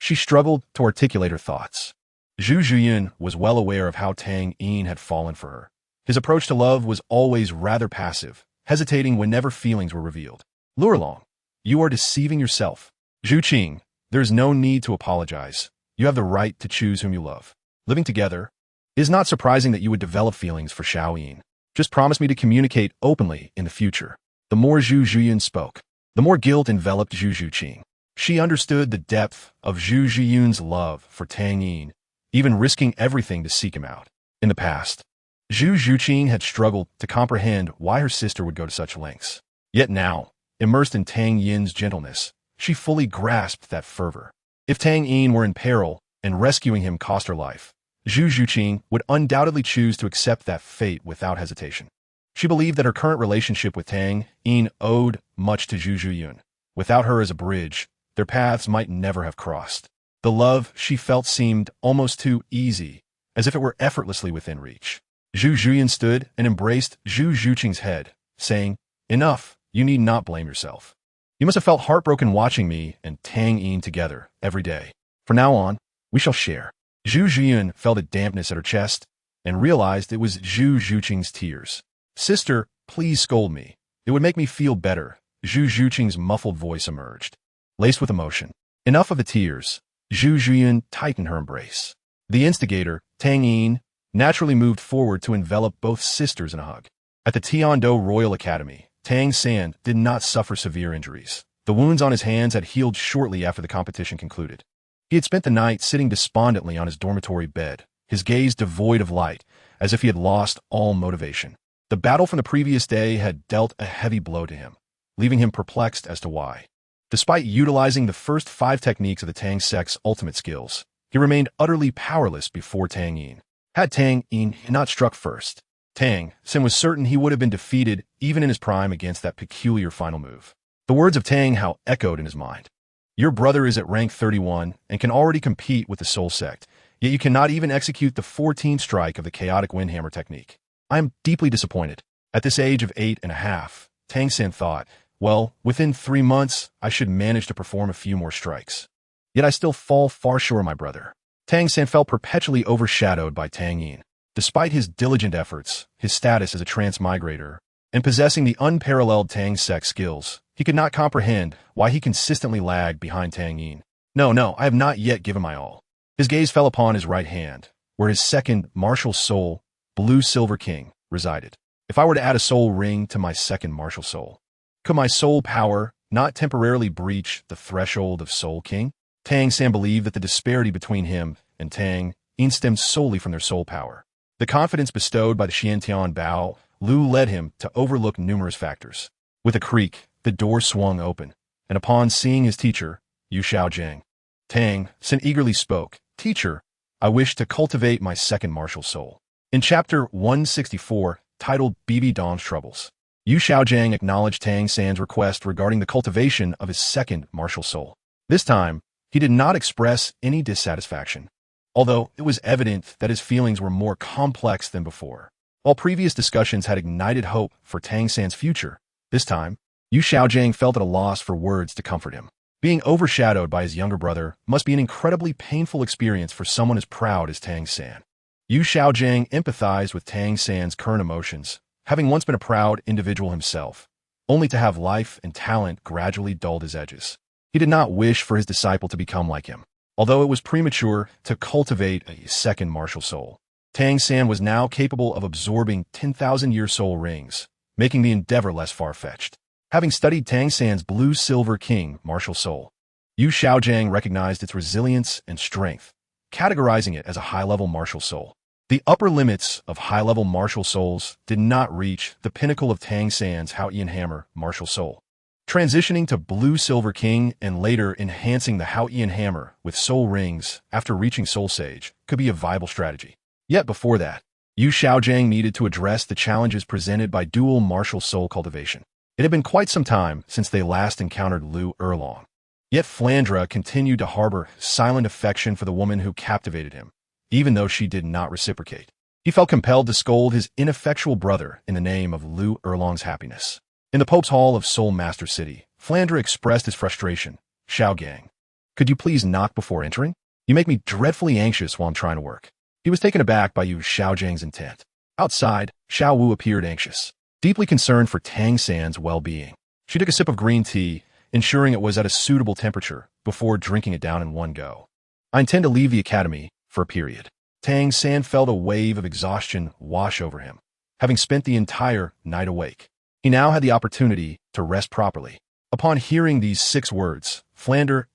She struggled to articulate her thoughts. Zhu Zhuyin was well aware of how Tang Yin had fallen for her. His approach to love was always rather passive, hesitating whenever feelings were revealed. Lu Erlong, you are deceiving yourself. Zhu Qing, there is no need to apologize. You have the right to choose whom you love. Living together, it is not surprising that you would develop feelings for Xiao Yin. Just promise me to communicate openly in the future. The more Zhu Zhuyin spoke, the more guilt enveloped Zhu Zhuqing. She understood the depth of Zhu Zhiyun's love for Tang Yin, even risking everything to seek him out. In the past, Zhu Zhuqing had struggled to comprehend why her sister would go to such lengths. Yet now, immersed in Tang Yin's gentleness, she fully grasped that fervor. If Tang Yin were in peril and rescuing him cost her life, Zhu Zhuqing would undoubtedly choose to accept that fate without hesitation. She believed that her current relationship with Tang Yin owed much to Zhu Zhiyun. Without her as a bridge, their paths might never have crossed. The love she felt seemed almost too easy, as if it were effortlessly within reach. Zhu Zhuyin stood and embraced Zhu Zhuqing's head, saying, "Enough, you need not blame yourself. You must have felt heartbroken watching me and Tang Yin together every day. From now on, we shall share." Zhu Zhuyin felt a dampness at her chest and realized it was Zhu Zhuqing's tears. "Sister, please scold me. It would make me feel better." Zhu Zhuqing's muffled voice emerged, laced with emotion. Enough of the tears. Zhu Zhuyin tightened her embrace. The instigator, Tang Yin, naturally moved forward to envelop both sisters in a hug. At the Tiando Royal Academy, Tang San did not suffer severe injuries. The wounds on his hands had healed shortly after the competition concluded. He had spent the night sitting despondently on his dormitory bed, his gaze devoid of light, as if he had lost all motivation. The battle from the previous day had dealt a heavy blow to him, leaving him perplexed as to why. Despite utilizing the first 5 techniques of the Tang sect's ultimate skills, he remained utterly powerless before Tang Yin. Had Tang Yin not struck first, Tang San was certain he would have been defeated even in his prime against that peculiar final move. The words of Tang Hao echoed in his mind. "Your brother is at rank 31 and can already compete with the Soul Sect, yet you cannot even execute the 14 strike of the chaotic windhammer technique. I am deeply disappointed." At this age of 8.5, Tang San thought, well, within 3 months, I should manage to perform a few more strikes. Yet I still fall far short of my brother. Tang San felt perpetually overshadowed by Tang Yin. Despite his diligent efforts, his status as a transmigrator, and possessing the unparalleled Tang sect skills, he could not comprehend why he consistently lagged behind Tang Yin. No, I have not yet given my all. His gaze fell upon his right hand, where his second martial soul, Blue Silver King, resided. If I were to add a soul ring to my second martial soul, could my soul power not temporarily breach the threshold of Soul King? Tang San believed that the disparity between him and Tang Yin stemmed solely from their soul power. The confidence bestowed by the Xiantian Bao Lu led him to overlook numerous factors. With a creak, the door swung open, and upon seeing his teacher, Yu Xiaojiang, Tang San eagerly spoke, "Teacher, I wish to cultivate my second martial soul." In chapter 164, titled BB Dawn's Troubles, Yu Xiaojiang acknowledged Tang San's request regarding the cultivation of his second martial soul. This time, he did not express any dissatisfaction, although it was evident that his feelings were more complex than before. While previous discussions had ignited hope for Tang San's future, this time, Yu Xiaojiang felt at a loss for words to comfort him. Being overshadowed by his younger brother must be an incredibly painful experience for someone as proud as Tang San. Yu Xiaojiang empathized with Tang San's current emotions, having once been a proud individual himself, only to have life and talent gradually dulled his edges. He did not wish for his disciple to become like him, although it was premature to cultivate a second martial soul. Tang San was now capable of absorbing 10,000-year soul rings, making the endeavor less far-fetched. Having studied Tang San's Blue Silver King martial soul, Yu Xiaojiang recognized its resilience and strength, categorizing it as a high-level martial soul. The upper limits of high-level martial souls did not reach the pinnacle of Tang San's Haotian Hammer martial soul. Transitioning to Blue Silver King and later enhancing the Haotian Hammer with soul rings after reaching Soul Sage could be a viable strategy. Yet before that, Yu Xiaojiang needed to address the challenges presented by dual martial soul cultivation. It had been quite some time since they last encountered Lu Erlong. Yet Flandra continued to harbor silent affection for the woman who captivated him, even though she did not reciprocate. He felt compelled to scold his ineffectual brother in the name of Lu Erlong's happiness. In the Pope's Hall of Soul Master City, Flandra expressed his frustration. "Xiao Gang, could you please knock before entering? You make me dreadfully anxious while I'm trying to work." He was taken aback by Yu Xiaojiang's intent. Outside, Xiao Wu appeared anxious. deeply concerned for Tang San's well-being. She took a sip of green tea, ensuring it was at a suitable temperature, before drinking it down in one go. I intend to leave the academy for a period. Tang San felt a wave of exhaustion wash over him, having spent the entire night awake. He now had the opportunity to rest properly. Upon hearing these 6 words, Flander's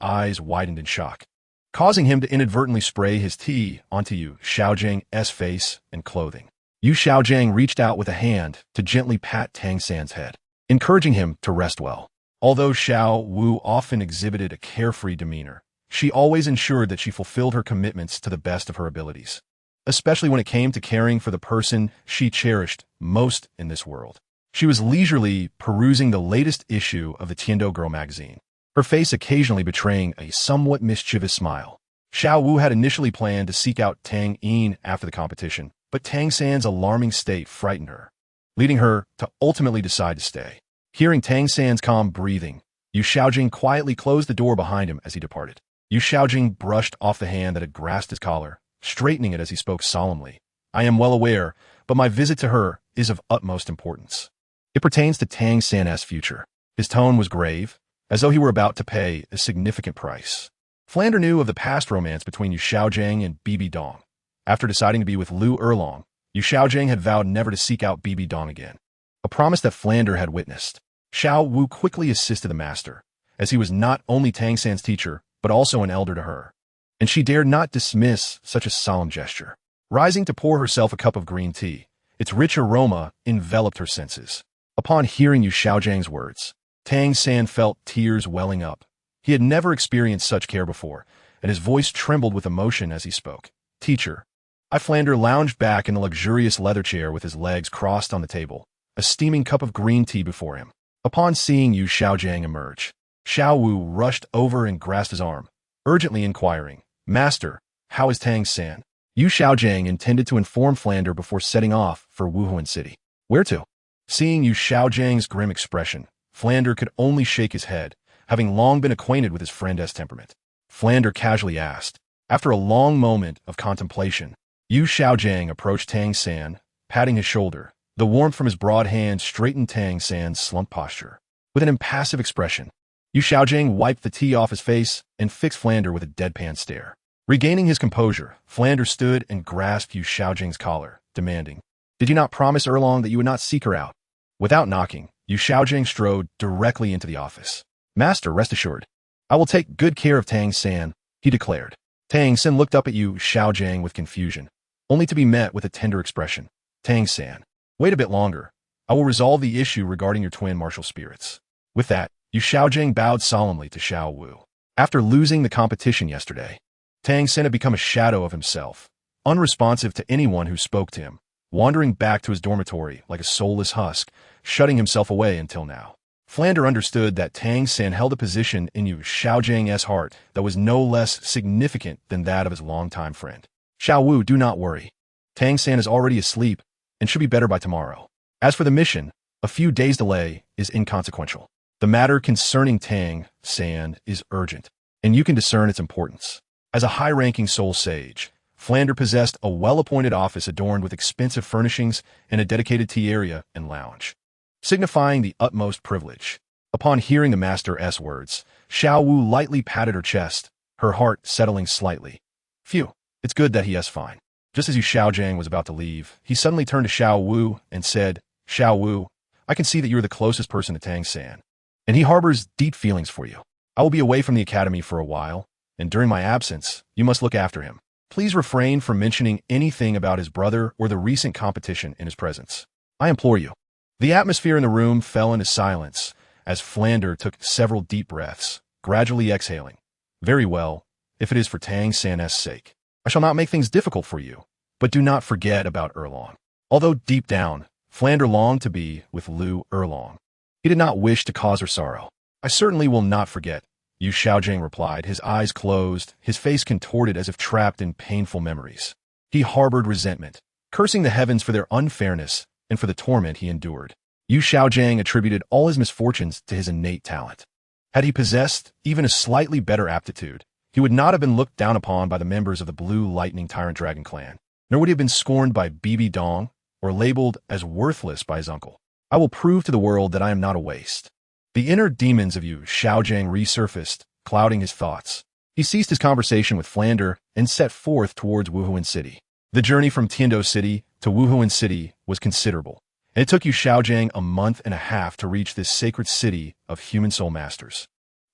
eyes widened in shock, causing him to inadvertently spray his tea onto Yu Xiaojing's face and clothing. Yu Xiaojing reached out with a hand to gently pat Tang San's head, encouraging him to rest well. Although Xiao Wu often exhibited a carefree demeanor, she always ensured that she fulfilled her commitments to the best of her abilities, especially when it came to caring for the person she cherished most in this world. She was leisurely perusing the latest issue of the Tiando Girl magazine, her face occasionally betraying a somewhat mischievous smile. Xiao Wu had initially planned to seek out Tang Yin after the competition, but Tang San's alarming state frightened her, leading her to ultimately decide to stay. Hearing Tang San's calm breathing, Yu Xiaojing quietly closed the door behind him as he departed. Yu Xiaojing brushed off the hand that had grasped his collar, straightening it as he spoke solemnly. I am well aware, but my visit to her is of utmost importance. It pertains to Tang San's future. His tone was grave, as though he were about to pay a significant price. Flander knew of the past romance between Yu Xiaojing and Bibi Dong. After deciding to be with Lu Erlong, Yu Xiaojing had vowed never to seek out Bibi Dong again, a promise that Flander had witnessed. Xiao Wu quickly assisted the master, as he was not only Tang San's teacher, but also an elder to her, and she dared not dismiss such a solemn gesture. Rising to pour herself a cup of green tea, its rich aroma enveloped her senses. Upon hearing Yu Xiaojing's words, Tang San felt tears welling up. He had never experienced such care before, and his voice trembled with emotion as he spoke. Teacher. Flander lounged back in the luxurious leather chair with his legs crossed on the table, a steaming cup of green tea before him. Upon seeing Yu Xiaojing emerge, Xiao Wu rushed over and grasped his arm, urgently inquiring, Master, how is Tang San? Yu Xiaojing intended to inform Flander before setting off for Wuhuan City. Where to? Seeing Yu Xiaojing's grim expression, Flander could only shake his head, having long been acquainted with his friend's temperament. Flander casually asked. After a long moment of contemplation, Yu Xiaojing approached Tang San, patting his shoulder. The warmth from his broad hand straightened Tang San's slumped posture. With an impassive expression, Yu Xiaojing wiped the tea off his face and fixed Flander with a deadpan stare. Regaining his composure, Flander stood and grasped Yu Xiaojing's collar, demanding, Did you not promise Erlong that you would not seek her out? Without knocking, Yu Xiaojing strode directly into the office. Master, rest assured, I will take good care of Tang San, he declared. Tang San looked up at Yu Xiaojing with confusion, only to be met with a tender expression. Tang San, wait a bit longer. I will resolve the issue regarding your twin martial spirits. With that, Yu Xiaojing bowed solemnly to Xiao Wu. After losing the competition yesterday, Tang San had become a shadow of himself, unresponsive to anyone who spoke to him, wandering back to his dormitory like a soulless husk, shutting himself away until now. Flander understood that Tang San held a position in Yu Xiaojing's heart that was no less significant than that of his longtime friend. Xiao Wu, do not worry. Tang San is already asleep and should be better by tomorrow. As for the mission, a few days' delay is inconsequential. The matter concerning Tang San is urgent, and you can discern its importance. As a high-ranking soul sage, Flander possessed a well-appointed office adorned with expensive furnishings and a dedicated tea area and lounge, signifying the utmost privilege. Upon hearing the master's words, Xiao Wu lightly patted her chest, her heart settling slightly. Phew, it's good that he is fine. Just as Yu Xiaojing was about to leave, he suddenly turned to Xiao Wu and said, Xiao Wu, I can see that you are the closest person to Tang San, and he harbors deep feelings for you. I will be away from the academy for a while, and during my absence, you must look after him. Please refrain from mentioning anything about his brother or the recent competition in his presence. I implore you. The atmosphere in the room fell into silence as Flander took several deep breaths, gradually exhaling. Very well, if it is for Tang San's sake. I shall not make things difficult for you, but do not forget about Erlong. Although deep down, Flander longed to be with Lu Erlong. He did not wish to cause her sorrow. I certainly will not forget, Yu Xiaojing replied, his eyes closed, his face contorted as if trapped in painful memories. He harbored resentment, cursing the heavens for their unfairness and for the torment he endured. Yu Xiaojing attributed all his misfortunes to his innate talent. Had he possessed even a slightly better aptitude, he would not have been looked down upon by the members of the Blue Lightning Tyrant Dragon clan, nor would he have been scorned by Bibi Dong or labeled as worthless by his uncle. I will prove to the world that I am not a waste. The inner demons of Yu Xiaojiang resurfaced, clouding his thoughts. He ceased his conversation with Flander and set forth towards Wuhuan City. The journey from Tiando City to Wuhuan City was considerable, and it took Yu Xiaojiang a month and a half to reach this sacred city of human soul masters.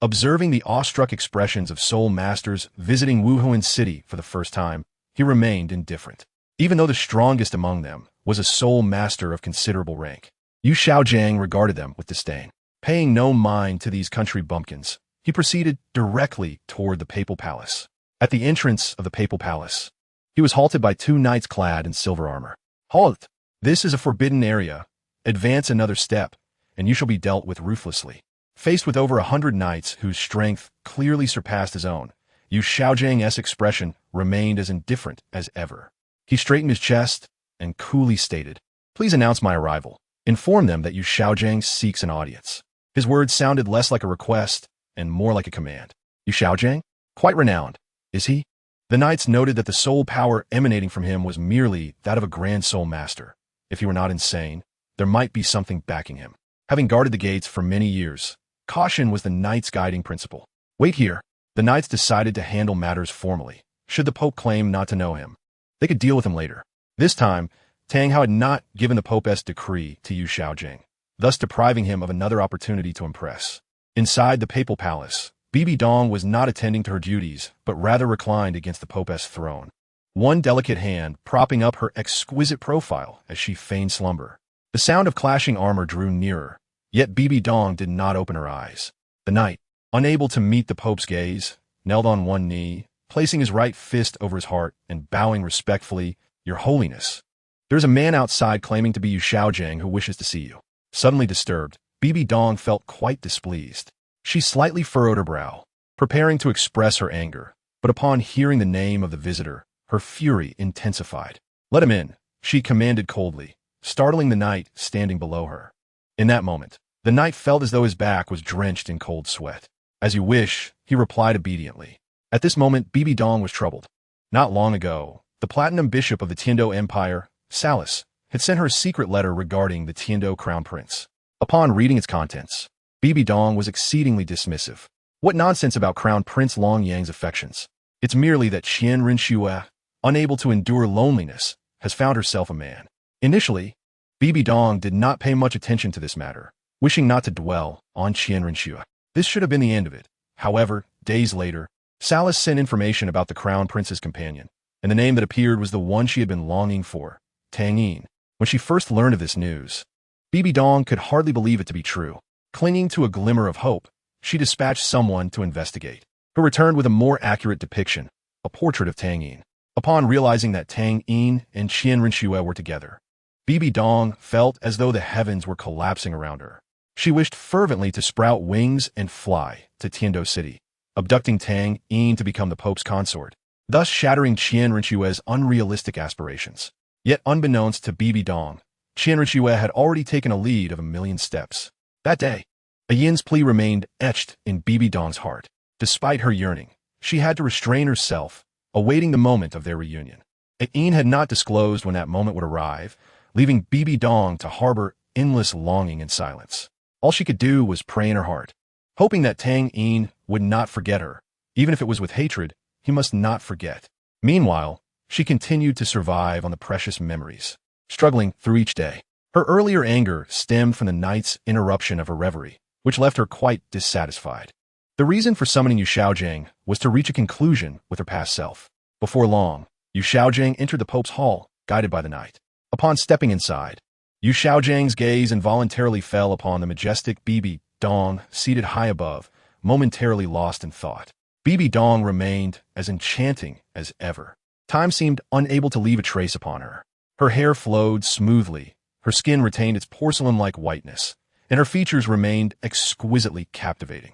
Observing the awestruck expressions of soul masters visiting Wuhuan City for the first time, he remained indifferent. Even though the strongest among them was a soul master of considerable rank, Yu Xiaojiang regarded them with disdain. Paying no mind to these country bumpkins, he proceeded directly toward the papal palace. At the entrance of the papal palace, he was halted by two knights clad in silver armor. "Halt! This is a forbidden area. Advance another step, and you shall be dealt with ruthlessly." Faced with over 100 knights whose strength clearly surpassed his own, Yu Xiaojiang's expression remained as indifferent as ever. He straightened his chest and coolly stated, "Please announce my arrival. Inform them that Yu Xiaojiang seeks an audience." His words sounded less like a request and more like a command. Yu Xiaojiang? Quite renowned, is he? The knights noted that the soul power emanating from him was merely that of a grand soul master. If he were not insane, there might be something backing him. Having guarded the gates for many years, caution was the knights' guiding principle. Wait here. The knights decided to handle matters formally. Should the Pope claim not to know him, they could deal with him later. This time, Tang Hao had not given the Pope's decree to Yu Xiaojiang, thus depriving him of another opportunity to impress. Inside the papal palace, Bibi Dong was not attending to her duties, but rather reclined against the Pope's throne, one delicate hand propping up her exquisite profile as she feigned slumber. The sound of clashing armor drew nearer, yet Bibi Dong did not open her eyes. The knight, unable to meet the Pope's gaze, knelt on one knee, placing his right fist over his heart and bowing respectfully, "Your Holiness, there is a man outside claiming to be Yu Xiaojiang who wishes to see you." Suddenly disturbed, Bibi Dong felt quite displeased. She slightly furrowed her brow, preparing to express her anger, but upon hearing the name of the visitor, her fury intensified. "Let him in," she commanded coldly, startling the knight standing below her. In that moment, the knight felt as though his back was drenched in cold sweat. "As you wish," he replied obediently. At this moment, Bibi Dong was troubled. Not long ago, the Platinum Bishop of the Tiando Empire, Salas, had sent her a secret letter regarding the Tiando Crown Prince. Upon reading its contents, Bibi Dong was exceedingly dismissive. What nonsense about Crown Prince Long Yang's affections? It's merely that Qian Rinxue, unable to endure loneliness, has found herself a man. Initially, Bibi Dong did not pay much attention to this matter, wishing not to dwell on Qian Rinxue. This should have been the end of it. However, days later, Salas sent information about the Crown Prince's companion, and the name that appeared was the one she had been longing for, Tang Yin. When she first learned of this news, Bibi Dong could hardly believe it to be true. Clinging to a glimmer of hope, she dispatched someone to investigate, who returned with a more accurate depiction, a portrait of Tang Yin. Upon realizing that Tang Yin and Qian Rinxue were together, Bibi Dong felt as though the heavens were collapsing around her. She wished fervently to sprout wings and fly to Tiando City, abducting Tang Yin to become the Pope's consort, thus shattering Qian Rinxue's unrealistic aspirations. Yet unbeknownst to Bibi Dong, Qian Rinxue had already taken a lead of 1,000,000 steps. That day, a Yin's plea remained etched in Bibi Dong's heart. Despite her yearning, she had to restrain herself, awaiting the moment of their reunion. A Yin had not disclosed when that moment would arrive, leaving Bibi Dong to harbor endless longing in silence. All she could do was pray in her heart, hoping that Tang Yin would not forget her. Even if it was with hatred, he must not forget. Meanwhile, she continued to survive on the precious memories, struggling through each day. Her earlier anger stemmed from the night's interruption of her reverie, which left her quite dissatisfied. The reason for summoning Yu Xiaojiang was to reach a conclusion with her past self. Before long, Yu Xiaojiang entered the Pope's hall, guided by the knight. Upon stepping inside, Yu Xiaojiang's gaze involuntarily fell upon the majestic Bibi Dong seated high above, momentarily lost in thought. Bibi Dong remained as enchanting as ever. Time seemed unable to leave a trace upon her. Her hair flowed smoothly, her skin retained its porcelain-like whiteness, and her features remained exquisitely captivating.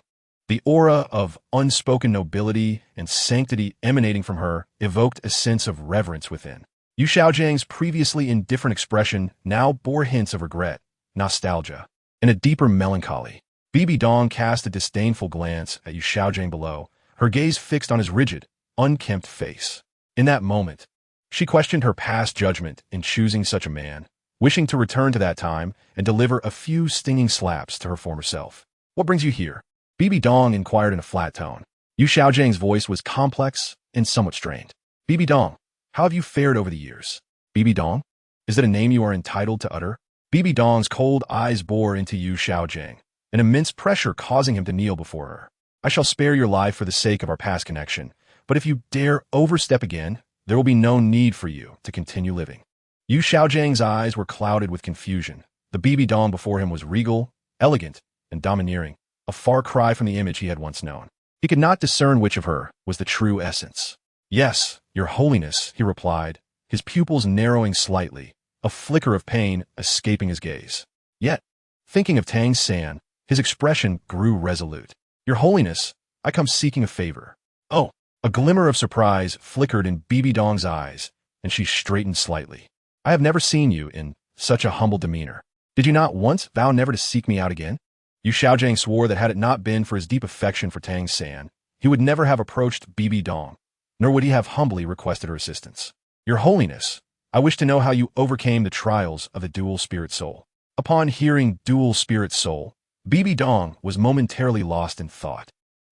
The aura of unspoken nobility and sanctity emanating from her evoked a sense of reverence within. Yu Xiaojiang's previously indifferent expression now bore hints of regret, nostalgia, and a deeper melancholy. Bibi Dong cast a disdainful glance at Yu Xiaojiang below, her gaze fixed on his rigid, unkempt face. In that moment, she questioned her past judgment in choosing such a man, wishing to return to that time and deliver a few stinging slaps to her former self. What brings you here? Bibi Dong inquired in a flat tone. Yu Xiaojiang's voice was complex and somewhat strained. Bibi Dong, how have you fared over the years? Bibi Dong? Is that a name you are entitled to utter? Bibi Dong's cold eyes bore into Yu Xiaojiang, an immense pressure causing him to kneel before her. I shall spare your life for the sake of our past connection, but if you dare overstep again, there will be no need for you to continue living. Yu Xiaojiang's eyes were clouded with confusion. The Bibi Dong before him was regal, elegant, and domineering, a far cry from the image he had once known. He could not discern which of her was the true essence. Yes, your holiness, he replied, his pupils narrowing slightly, a flicker of pain escaping his gaze. Yet, thinking of Tang San, his expression grew resolute. Your holiness, I come seeking a favor. Oh, a glimmer of surprise flickered in Bibi Dong's eyes, and she straightened slightly. I have never seen you in such a humble demeanor. Did you not once vow never to seek me out again? Yu Xiaojiang swore that had it not been for his deep affection for Tang San, he would never have approached Bibi Dong, nor would he have humbly requested her assistance. Your holiness, I wish to know how you overcame the trials of the dual spirit soul. Upon hearing dual spirit soul, Bibi Dong was momentarily lost in thought.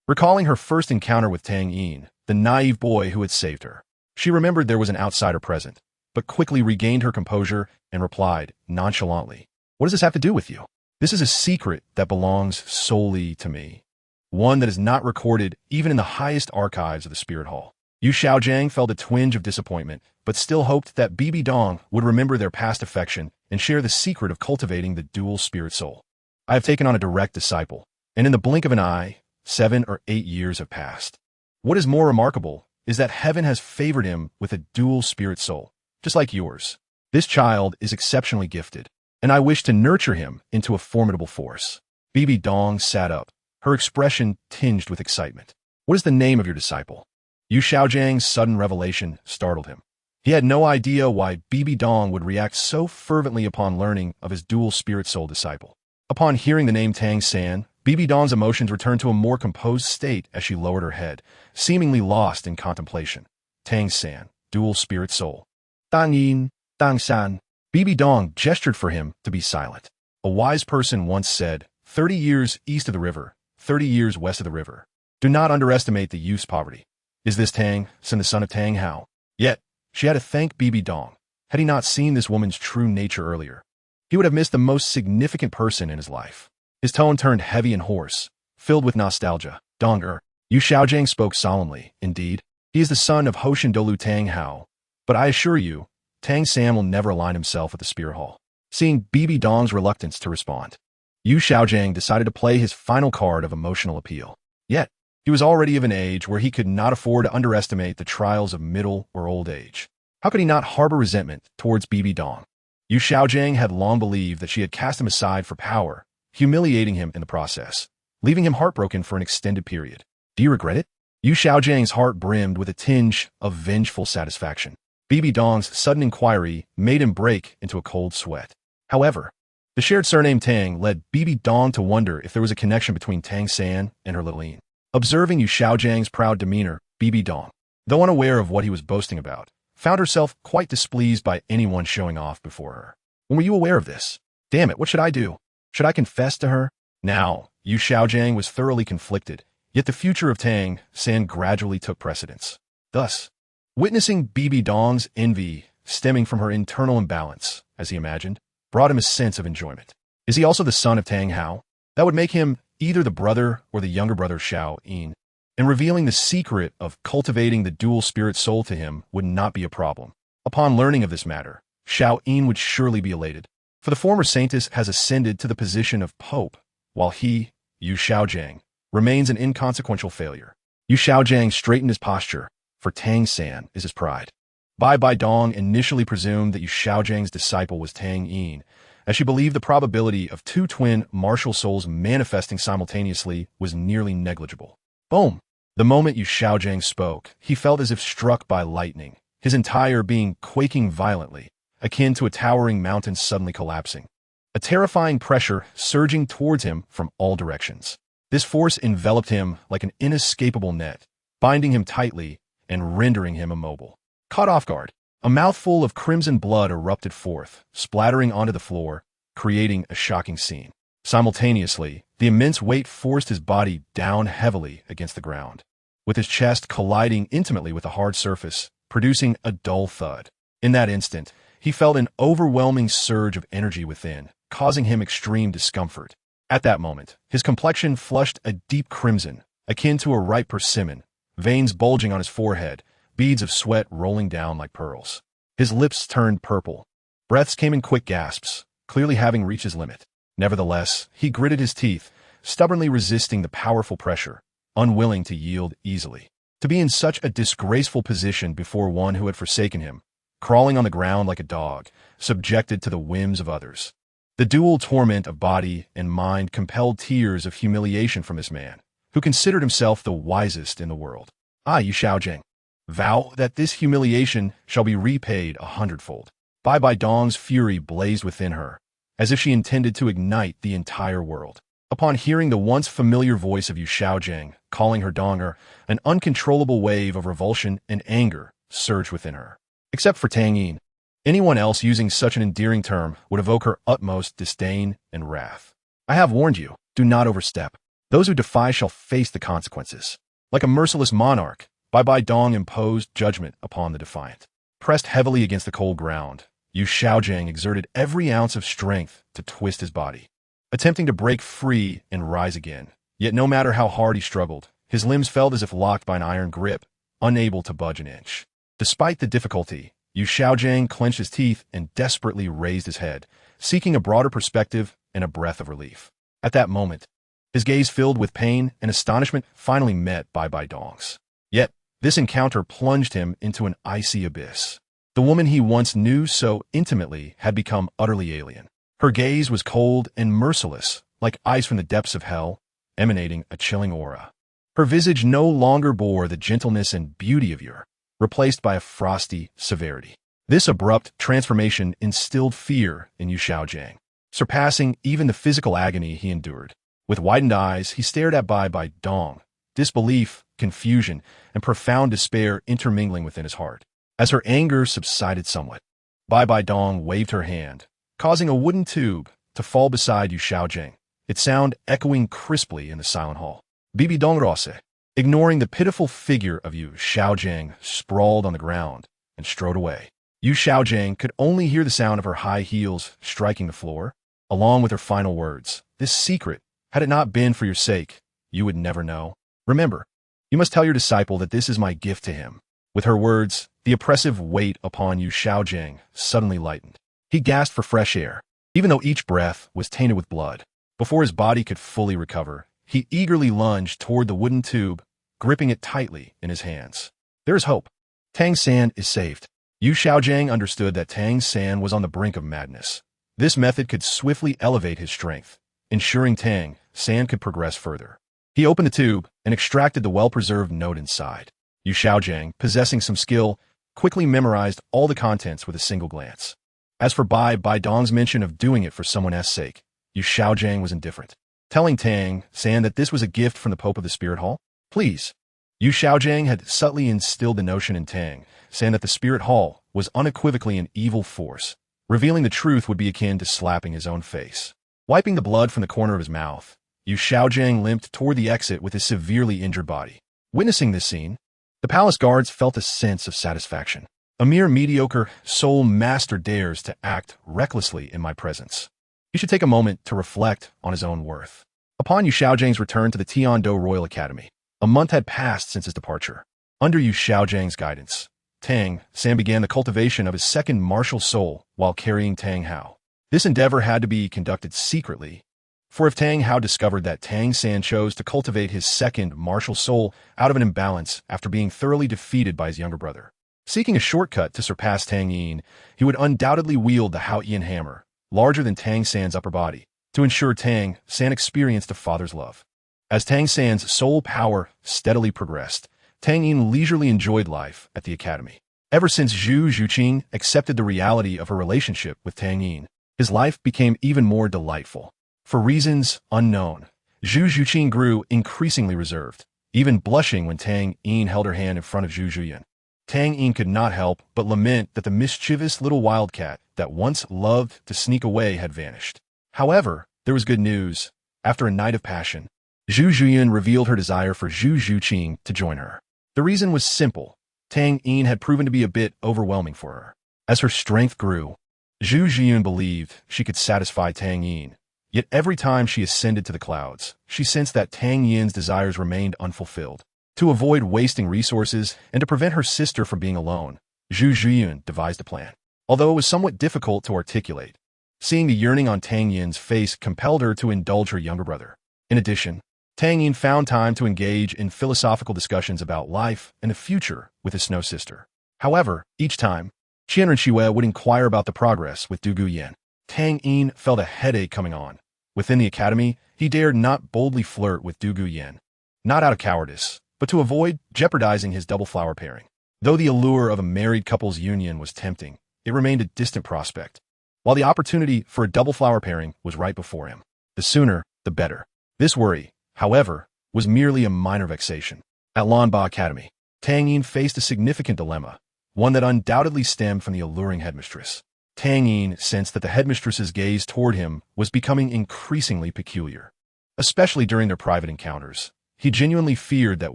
Recalling her first encounter with Tang Yin, the naive boy who had saved her, she remembered there was an outsider present, but quickly regained her composure and replied nonchalantly, What does this have to do with you? This is a secret that belongs solely to me, one that is not recorded even in the highest archives of the Spirit Hall. Yu Xiaojiang felt a twinge of disappointment, but still hoped that Bibi Dong would remember their past affection and share the secret of cultivating the dual spirit soul. I have taken on a direct disciple, and in the blink of an eye, 7 or 8 years have passed. What is more remarkable is that heaven has favored him with a dual spirit soul, just like yours. This child is exceptionally gifted, and I wish to nurture him into a formidable force. Bibi Dong sat up, her expression tinged with excitement. What is the name of your disciple? Yu Xiaojiang's sudden revelation startled him. He had no idea why Bibi Dong would react so fervently upon learning of his dual spirit soul disciple. Upon hearing the name Tang San, Bibi Dong's emotions returned to a more composed state as she lowered her head, seemingly lost in contemplation. Tang San, dual spirit soul. Dang Yin, Dang San. Bibi Dong gestured for him to be silent. A wise person once said, 30 years east of the river, 30 years west of the river. Do not underestimate the youth's poverty. Is this Tang San the son of Tang Hao? Yet, she had to thank Bibi Dong. Had he not seen this woman's true nature earlier, he would have missed the most significant person in his life. His tone turned heavy and hoarse, filled with nostalgia. Dong Yu Xiaojiang spoke solemnly. Indeed, he is the son of Hoshin Douluo Tang Hao. But I assure you, Tang San will never align himself with the Spirit Hall. Seeing Bibi Dong's reluctance to respond, Yu Xiaojiang decided to play his final card of emotional appeal. Yet, he was already of an age where he could not afford to underestimate the trials of middle or old age. How could he not harbor resentment towards Bibi Dong? Yu Xiaojiang had long believed that she had cast him aside for power, humiliating him in the process, leaving him heartbroken for an extended period. Do you regret it? Yu Xiaojiang's heart brimmed with a tinge of vengeful satisfaction. Bibi Dong's sudden inquiry made him break into a cold sweat. However, the shared surname Tang led Bibi Dong to wonder if there was a connection between Tang San and her little Yin. Observing Yu Xiaojiang's proud demeanor, Bibi Dong, though unaware of what he was boasting about, found herself quite displeased by anyone showing off before her. When were you aware of this? Damn it, what should I do? Should I confess to her? Now, Yu Xiaojiang was thoroughly conflicted, yet the future of Tang San gradually took precedence. Thus, witnessing Bibi Dong's envy stemming from her internal imbalance, as he imagined, brought him a sense of enjoyment. Is he also the son of Tang Hao? That would make him either the brother or the younger brother Xiao Yin, and revealing the secret of cultivating the dual spirit soul to him would not be a problem. Upon learning of this matter, Xiao Yin would surely be elated, for the former saintess has ascended to the position of pope, while he, Yu Xiaojiang, remains an inconsequential failure. Yu Xiaojiang straightened his posture, for Tang San is his pride. Bai Dong initially presumed that Yu Xiaojiang's disciple was Tang Yin, as she believed the probability of two twin martial souls manifesting simultaneously was nearly negligible. Boom! The moment Yu Xiaojiang spoke, he felt as if struck by lightning, his entire being quaking violently, akin to a towering mountain suddenly collapsing. A terrifying pressure surging towards him from all directions. This force enveloped him like an inescapable net, binding him tightly and rendering him immobile. Caught off guard, A mouthful of crimson blood erupted forth, splattering onto the floor, creating a shocking scene. Simultaneously, the immense weight forced his body down heavily against the ground, with his chest colliding intimately with the hard surface, producing a dull thud. In that instant, he felt an overwhelming surge of energy within, causing him extreme discomfort. At that moment, his complexion flushed a deep crimson, akin to a ripe persimmon, veins bulging on his forehead, beads of sweat rolling down like pearls. His lips turned purple. Breaths came in quick gasps, clearly having reached his limit. Nevertheless, he gritted his teeth, stubbornly resisting the powerful pressure, unwilling to yield easily. To be in such a disgraceful position before one who had forsaken him, crawling on the ground like a dog, subjected to the whims of others. The dual torment of body and mind compelled tears of humiliation from this man, who considered himself the wisest in the world. Yu Xiaojing, vow that this humiliation shall be repaid 100-fold. Bai Dong's fury blazed within her, as if she intended to ignite the entire world. Upon hearing the once familiar voice of Yu Xiaojing calling her Donger, an uncontrollable wave of revulsion and anger surged within her. Except for Tang Yin, anyone else using such an endearing term would evoke her utmost disdain and wrath. I have warned you, do not overstep. Those who defy shall face the consequences. Like a merciless monarch, Bai Dong imposed judgment upon the defiant. Pressed heavily against the cold ground, Yu Xiaojing exerted every ounce of strength to twist his body, attempting to break free and rise again. Yet no matter how hard he struggled, his limbs felt as if locked by an iron grip, unable to budge an inch. Despite the difficulty, Yu Xiaojing clenched his teeth and desperately raised his head, seeking a broader perspective and a breath of relief. At that moment, his gaze filled with pain and astonishment finally met Bai Dong's. Yet, this encounter plunged him into an icy abyss. The woman he once knew so intimately had become utterly alien. Her gaze was cold and merciless, like ice from the depths of hell, emanating a chilling aura. Her visage no longer bore the gentleness and beauty of yore, replaced by a frosty severity. This abrupt transformation instilled fear in Yu Xiaojing, surpassing even the physical agony he endured. With widened eyes, he stared at Bai Dong, disbelief, confusion, and profound despair intermingling within his heart. As her anger subsided somewhat, Bai Dong waved her hand, causing a wooden tube to fall beside Yu Xiaojing, its sound echoing crisply in the silent hall. Bibi Dong Rose, ignoring the pitiful figure of Yu Xiaojing, sprawled on the ground and strode away. Yu Xiaojing could only hear the sound of her high heels striking the floor, along with her final words. This secret, had it not been for your sake, you would never know. Remember, you must tell your disciple that this is my gift to him. With her words, the oppressive weight upon Yu Xiaojing suddenly lightened. He gasped for fresh air, even though each breath was tainted with blood. Before his body could fully recover, he eagerly lunged toward the wooden tube, gripping it tightly in his hands. There is hope. Tang San is saved. Yu Xiaojing understood that Tang San was on the brink of madness. This method could swiftly elevate his strength, ensuring Tang San could progress further. He opened the tube and extracted the well-preserved note inside. Yu Xiaojing, possessing some skill, quickly memorized all the contents with a single glance. As for Bai Dong's mention of doing it for someone else's sake, Yu Xiaojing was indifferent, telling Tang San that this was a gift from the Pope of the Spirit Hall. Please. Yu Xiaojing had subtly instilled the notion in Tang San that the Spirit Hall was unequivocally an evil force. Revealing the truth would be akin to slapping his own face. Wiping the blood from the corner of his mouth, Yu Xiaojing limped toward the exit with his severely injured body. Witnessing this scene, the palace guards felt a sense of satisfaction. A mere mediocre soul master dares to act recklessly in my presence. He should take a moment to reflect on his own worth. Upon Yu Xiaojing's return to the Tiando Royal Academy, a month had passed since his departure. Under Yu Xiaojing's guidance, Tang San began the cultivation of his second martial soul while carrying Tang Hao. This endeavor had to be conducted secretly, for if Tang Hao discovered that Tang San chose to cultivate his second martial soul out of an imbalance after being thoroughly defeated by his younger brother, seeking a shortcut to surpass Tang Yin, he would undoubtedly wield the Hao Yin hammer, larger than Tang San's upper body, to ensure Tang San experienced a father's love. As Tang San's soul power steadily progressed, Tang Yin leisurely enjoyed life at the academy. Ever since Zhu Zhuqing accepted the reality of her relationship with Tang Yin, his life became even more delightful. For reasons unknown, Zhu Zhuqing grew increasingly reserved, even blushing when Tang Yin held her hand in front of Zhu Zhuyan. Tang Yin could not help but lament that the mischievous little wildcat that once loved to sneak away had vanished. However, there was good news. After a night of passion, Zhu Zhuyun revealed her desire for Zhu Zhuqing to join her. The reason was simple. Tang Yin had proven to be a bit overwhelming for her. As her strength grew, Zhu Zhuyun believed she could satisfy Tang Yin. Yet every time she ascended to the clouds, she sensed that Tang Yin's desires remained unfulfilled. To avoid wasting resources and to prevent her sister from being alone, Zhu Zhuyun devised a plan. Although it was somewhat difficult to articulate, seeing the yearning on Tang Yin's face compelled her to indulge her younger brother. In addition, Tang Yin found time to engage in philosophical discussions about life and the future with his snow sister. However, each time, Qian Renxue would inquire about the progress with Du Guyan. Tang Yin felt a headache coming on. Within the academy, he dared not boldly flirt with Du Guyan, not out of cowardice, but to avoid jeopardizing his double flower pairing. Though the allure of a married couple's union was tempting, it remained a distant prospect, while the opportunity for a double flower pairing was right before him. The sooner, the better. This worry, however, was merely a minor vexation. At Lanba Academy, Tang Yin faced a significant dilemma, one that undoubtedly stemmed from the alluring headmistress. Tang Yin sensed that the headmistress's gaze toward him was becoming increasingly peculiar, especially during their private encounters. He genuinely feared that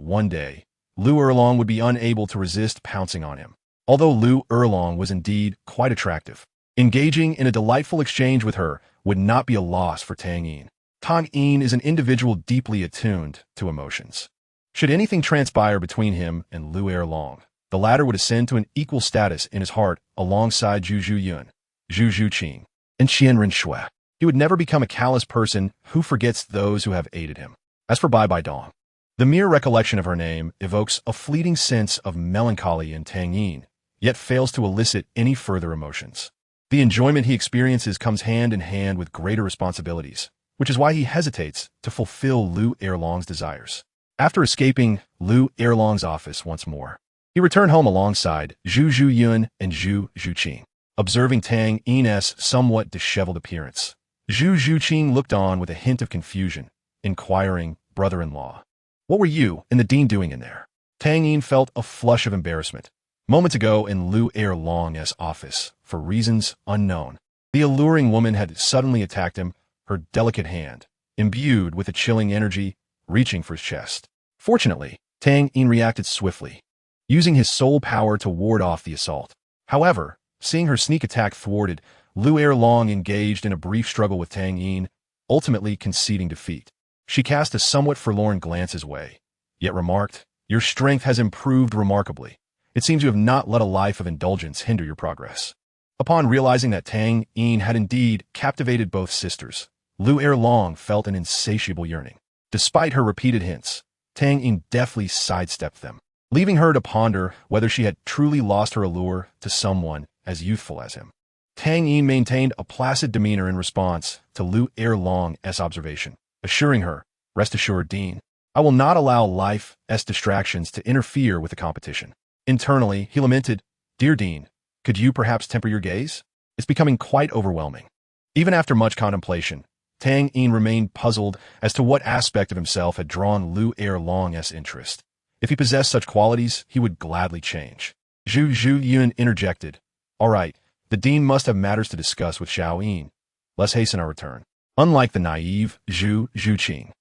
one day, Lu Erlong would be unable to resist pouncing on him. Although Lu Erlong was indeed quite attractive, engaging in a delightful exchange with her would not be a loss for Tang Yin. Tang Yin is an individual deeply attuned to emotions. Should anything transpire between him and Lu Erlong, the latter would ascend to an equal status in his heart alongside Zhu Zhuyun, Zhu Zhuqing, and Qian Renxue. He would never become a callous person who forgets those who have aided him. As for Bai Bai Dong, the mere recollection of her name evokes a fleeting sense of melancholy in Tang Yin, yet fails to elicit any further emotions. The enjoyment he experiences comes hand in hand with greater responsibilities, which is why he hesitates to fulfill Lu Erlong's desires. After escaping Lu Erlong's office once more, he returned home alongside Zhu Zhuyun and Zhu Zhuqing. Observing Tang Yin's somewhat disheveled appearance, Zhu Zhuqing looked on with a hint of confusion, inquiring, "Brother-in-law, what were you and the dean doing in there?" Tang Yin felt a flush of embarrassment. Moments ago in Lu Erlong's office, for reasons unknown, the alluring woman had suddenly attacked him, her delicate hand, imbued with a chilling energy, reaching for his chest. Fortunately, Tang Yin reacted swiftly, using his soul power to ward off the assault. However, seeing her sneak attack thwarted, Lu Erlong engaged in a brief struggle with Tang Yin, ultimately conceding defeat. She cast a somewhat forlorn glance his way, yet remarked, "Your strength has improved remarkably. It seems you have not let a life of indulgence hinder your progress." Upon realizing that Tang Yin had indeed captivated both sisters, Lu Erlong felt an insatiable yearning. Despite her repeated hints, Tang Yin deftly sidestepped them, leaving her to ponder whether she had truly lost her allure to someone as youthful as him. Tang Yin maintained a placid demeanor in response to Lu Erlong's observation, assuring her, "Rest assured, Dean, I will not allow life's distractions to interfere with the competition." Internally, he lamented, "Dear Dean, could you perhaps temper your gaze? It's becoming quite overwhelming." Even after much contemplation, Tang Yin remained puzzled as to what aspect of himself had drawn Lu Erlong's interest. If he possessed such qualities, he would gladly change. Zhu Zhuyun interjected, "All right, the dean must have matters to discuss with Xiao Yin. Let's hasten our return." Unlike the naive Zhu Zhuqing,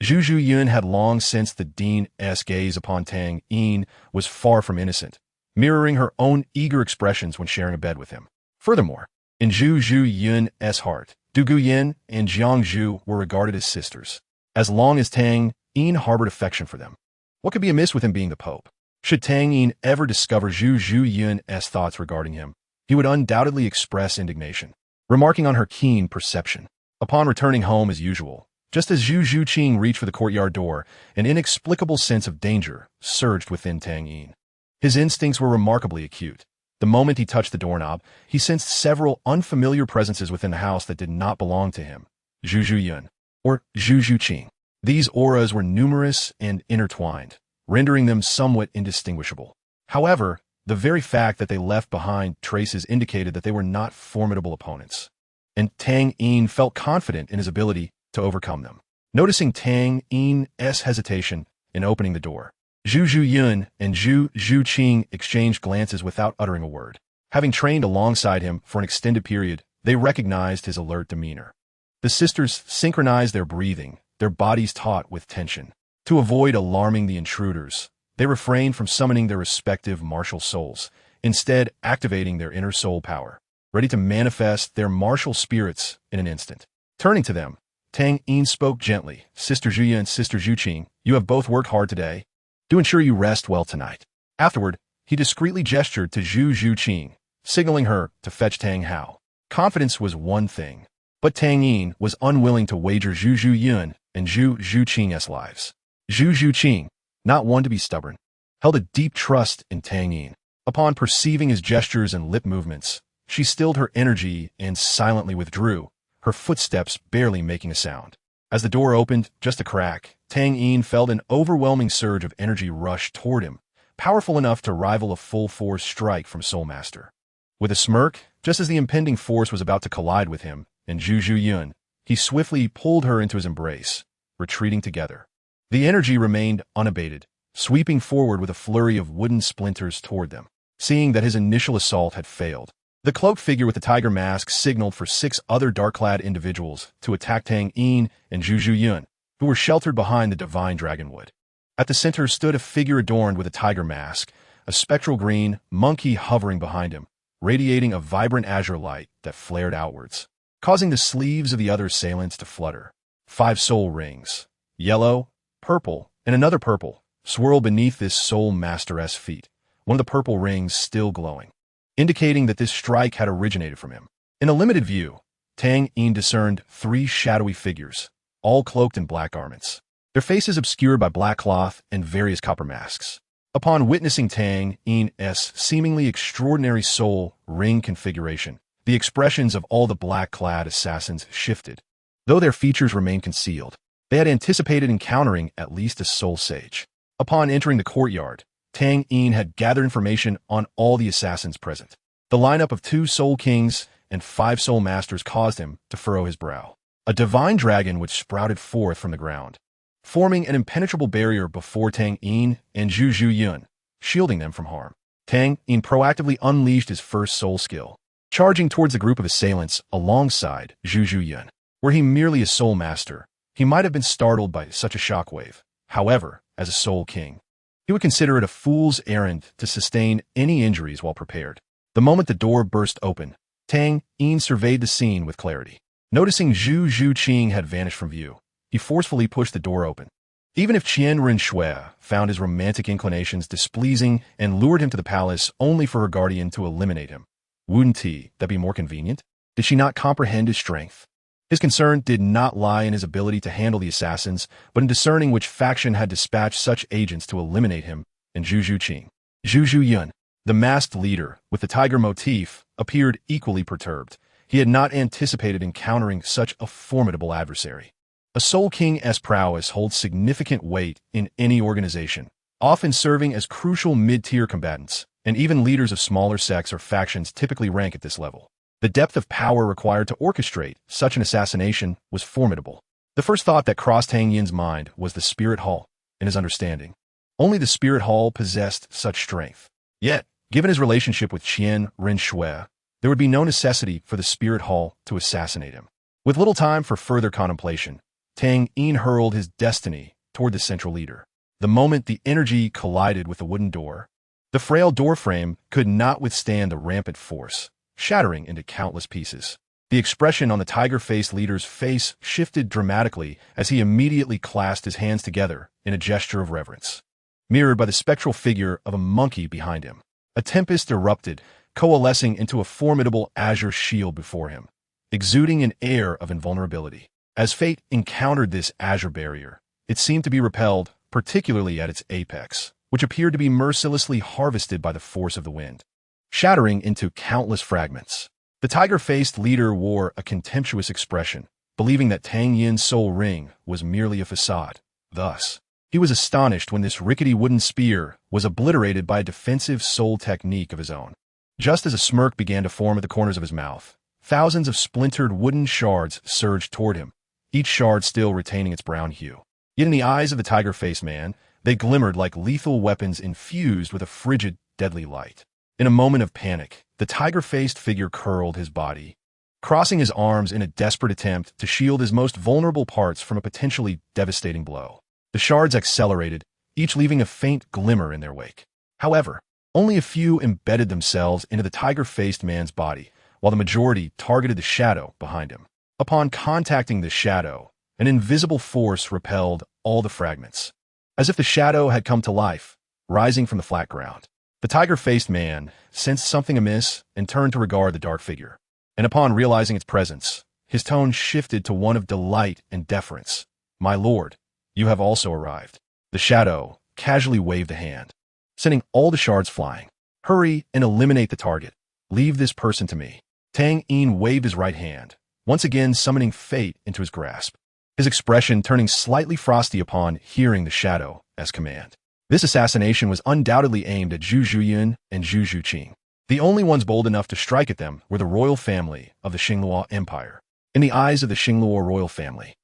Zhu Zhuyun had long sensed the dean's gaze upon Tang Yin was far from innocent, mirroring her own eager expressions when sharing a bed with him. Furthermore, in Zhu Zhuyun's heart, Du Guyan and Jiang Zhu were regarded as sisters. As long as Tang Yin harbored affection for them, what could be amiss with him being the Pope? Should Tang Yin ever discover Zhu Zhuyun's thoughts regarding him, he would undoubtedly express indignation, remarking on her keen perception. Upon returning home as usual, just as Zhu Zhuqing reached for the courtyard door, an inexplicable sense of danger surged within Tang Yin. His instincts were remarkably acute. The moment he touched the doorknob, he sensed several unfamiliar presences within the house that did not belong to him. Zhu Zhuyun, or Zhu Zhuqing. These auras were numerous and intertwined, rendering them somewhat indistinguishable. However, the very fact that they left behind traces indicated that they were not formidable opponents, and Tang Yin felt confident in his ability to overcome them. Noticing Tang Yin's hesitation in opening the door, Zhu Zhuyun and Zhu Zhuqing exchanged glances without uttering a word. Having trained alongside him for an extended period, they recognized his alert demeanor. The sisters synchronized their breathing, their bodies taut with tension. To avoid alarming the intruders, they refrained from summoning their respective martial souls, instead activating their inner soul power, ready to manifest their martial spirits in an instant. Turning to them, Tang Yin spoke gently. Sister Zhuya and Sister Zhuqing, you have both worked hard today. Do ensure you rest well tonight. Afterward, he discreetly gestured to Zhu Zhuqing, signaling her to fetch Tang Hao. Confidence was one thing, but Tang Yin was unwilling to wager Zhu Zhuyun and Zhu Zhuqing's lives. Zhu Zhuqing, not one to be stubborn, held a deep trust in Tang Yin. Upon perceiving his gestures and lip movements, she stilled her energy and silently withdrew, her footsteps barely making a sound. As the door opened just a crack, Tang Yin felt an overwhelming surge of energy rush toward him, powerful enough to rival a full-force strike from Soul Master. With a smirk, just as the impending force was about to collide with him and Zhu Zhuyun, he swiftly pulled her into his embrace, retreating together. The energy remained unabated, sweeping forward with a flurry of wooden splinters toward them. Seeing that his initial assault had failed, the cloaked figure with the tiger mask signaled for 6 other dark-clad individuals to attack Tang Yin and Zhu Zhuyun, who were sheltered behind the divine dragonwood. At the center stood a figure adorned with a tiger mask, a spectral green monkey hovering behind him, radiating a vibrant azure light that flared outwards, causing the sleeves of the other assailants to flutter. 5 soul rings, yellow, purple, and another purple, swirl beneath this soul master's feet, one of the purple rings still glowing, indicating that this strike had originated from him. In a limited view, Tang Yin discerned 3 shadowy figures, all cloaked in black garments, their faces obscured by black cloth and various copper masks. Upon witnessing Tang Yin's seemingly extraordinary soul ring configuration, the expressions of all the black-clad assassins shifted. Though their features remained concealed, they had anticipated encountering at least a soul sage. Upon entering the courtyard, Tang Yin had gathered information on all the assassins present. The lineup of 2 soul kings and 5 soul masters caused him to furrow his brow. A divine dragon which sprouted forth from the ground, forming an impenetrable barrier before Tang Yin and Zhu Zhuyun, shielding them from harm. Tang Yin proactively unleashed his first soul skill, charging towards the group of assailants alongside Zhu Zhuyun. Were he merely a soul master, he might have been startled by such a shockwave. However, as a soul king, he would consider it a fool's errand to sustain any injuries while prepared. The moment the door burst open, Tang Yin surveyed the scene with clarity. Noticing Zhu Zhuqing had vanished from view, he forcefully pushed the door open. Even if Qian Rinxue found his romantic inclinations displeasing and lured him to the palace only for her guardian to eliminate him, wouldn't that be more convenient? Did she not comprehend his strength? His concern did not lie in his ability to handle the assassins, but in discerning which faction had dispatched such agents to eliminate him and Zhu Zhuqing. Zhu Zhuyun, the masked leader with the tiger motif, appeared equally perturbed. He had not anticipated encountering such a formidable adversary. A Soul King's prowess holds significant weight in any organization, often serving as crucial mid-tier combatants, and even leaders of smaller sects or factions typically rank at this level. The depth of power required to orchestrate such an assassination was formidable. The first thought that crossed Tang Yin's mind was the Spirit Hall. In his understanding, only the Spirit Hall possessed such strength. Yet, given his relationship with Qian Rinxue, there would be no necessity for the Spirit Hall to assassinate him. With little time for further contemplation, Tang Yin hurled his destiny toward the central leader. The moment the energy collided with the wooden door, the frail doorframe could not withstand the rampant force, shattering into countless pieces. The expression on the tiger-faced leader's face shifted dramatically as he immediately clasped his hands together in a gesture of reverence, mirrored by the spectral figure of a monkey behind him. A tempest erupted, coalescing into a formidable azure shield before him, exuding an air of invulnerability. As fate encountered this azure barrier, it seemed to be repelled, particularly at its apex, which appeared to be mercilessly harvested by the force of the wind, shattering into countless fragments. The tiger-faced leader wore a contemptuous expression, believing that Tang Yin's soul ring was merely a facade. Thus, he was astonished when this rickety wooden spear was obliterated by a defensive soul technique of his own. Just as a smirk began to form at the corners of his mouth, thousands of splintered wooden shards surged toward him, each shard still retaining its brown hue. Yet in the eyes of the tiger-faced man, They glimmered like lethal weapons infused with a frigid, deadly light. In a moment of panic, the tiger-faced figure curled his body, crossing his arms in a desperate attempt to shield his most vulnerable parts from a potentially devastating blow. The shards accelerated, each leaving a faint glimmer in their wake. However, only a few embedded themselves into the tiger-faced man's body, while the majority targeted the shadow behind him. Upon contacting the shadow, an invisible force repelled all the fragments, as if the shadow had come to life, rising from the flat ground. The tiger-faced man sensed something amiss and turned to regard the dark figure. And upon realizing its presence, his tone shifted to one of delight and deference. "My lord, you have also arrived." The shadow casually waved a hand, sending all the shards flying. "Hurry and eliminate the target. Leave this person to me." Tang Yin waved his right hand, once again summoning fate into his grasp, his expression turning slightly frosty upon hearing the shadow as command. This assassination was undoubtedly aimed at Zhu Zhuyun and Zhu Zhuqing. The only ones bold enough to strike at them were the royal family of the Xingluo Empire. In the eyes of the Xingluo royal family,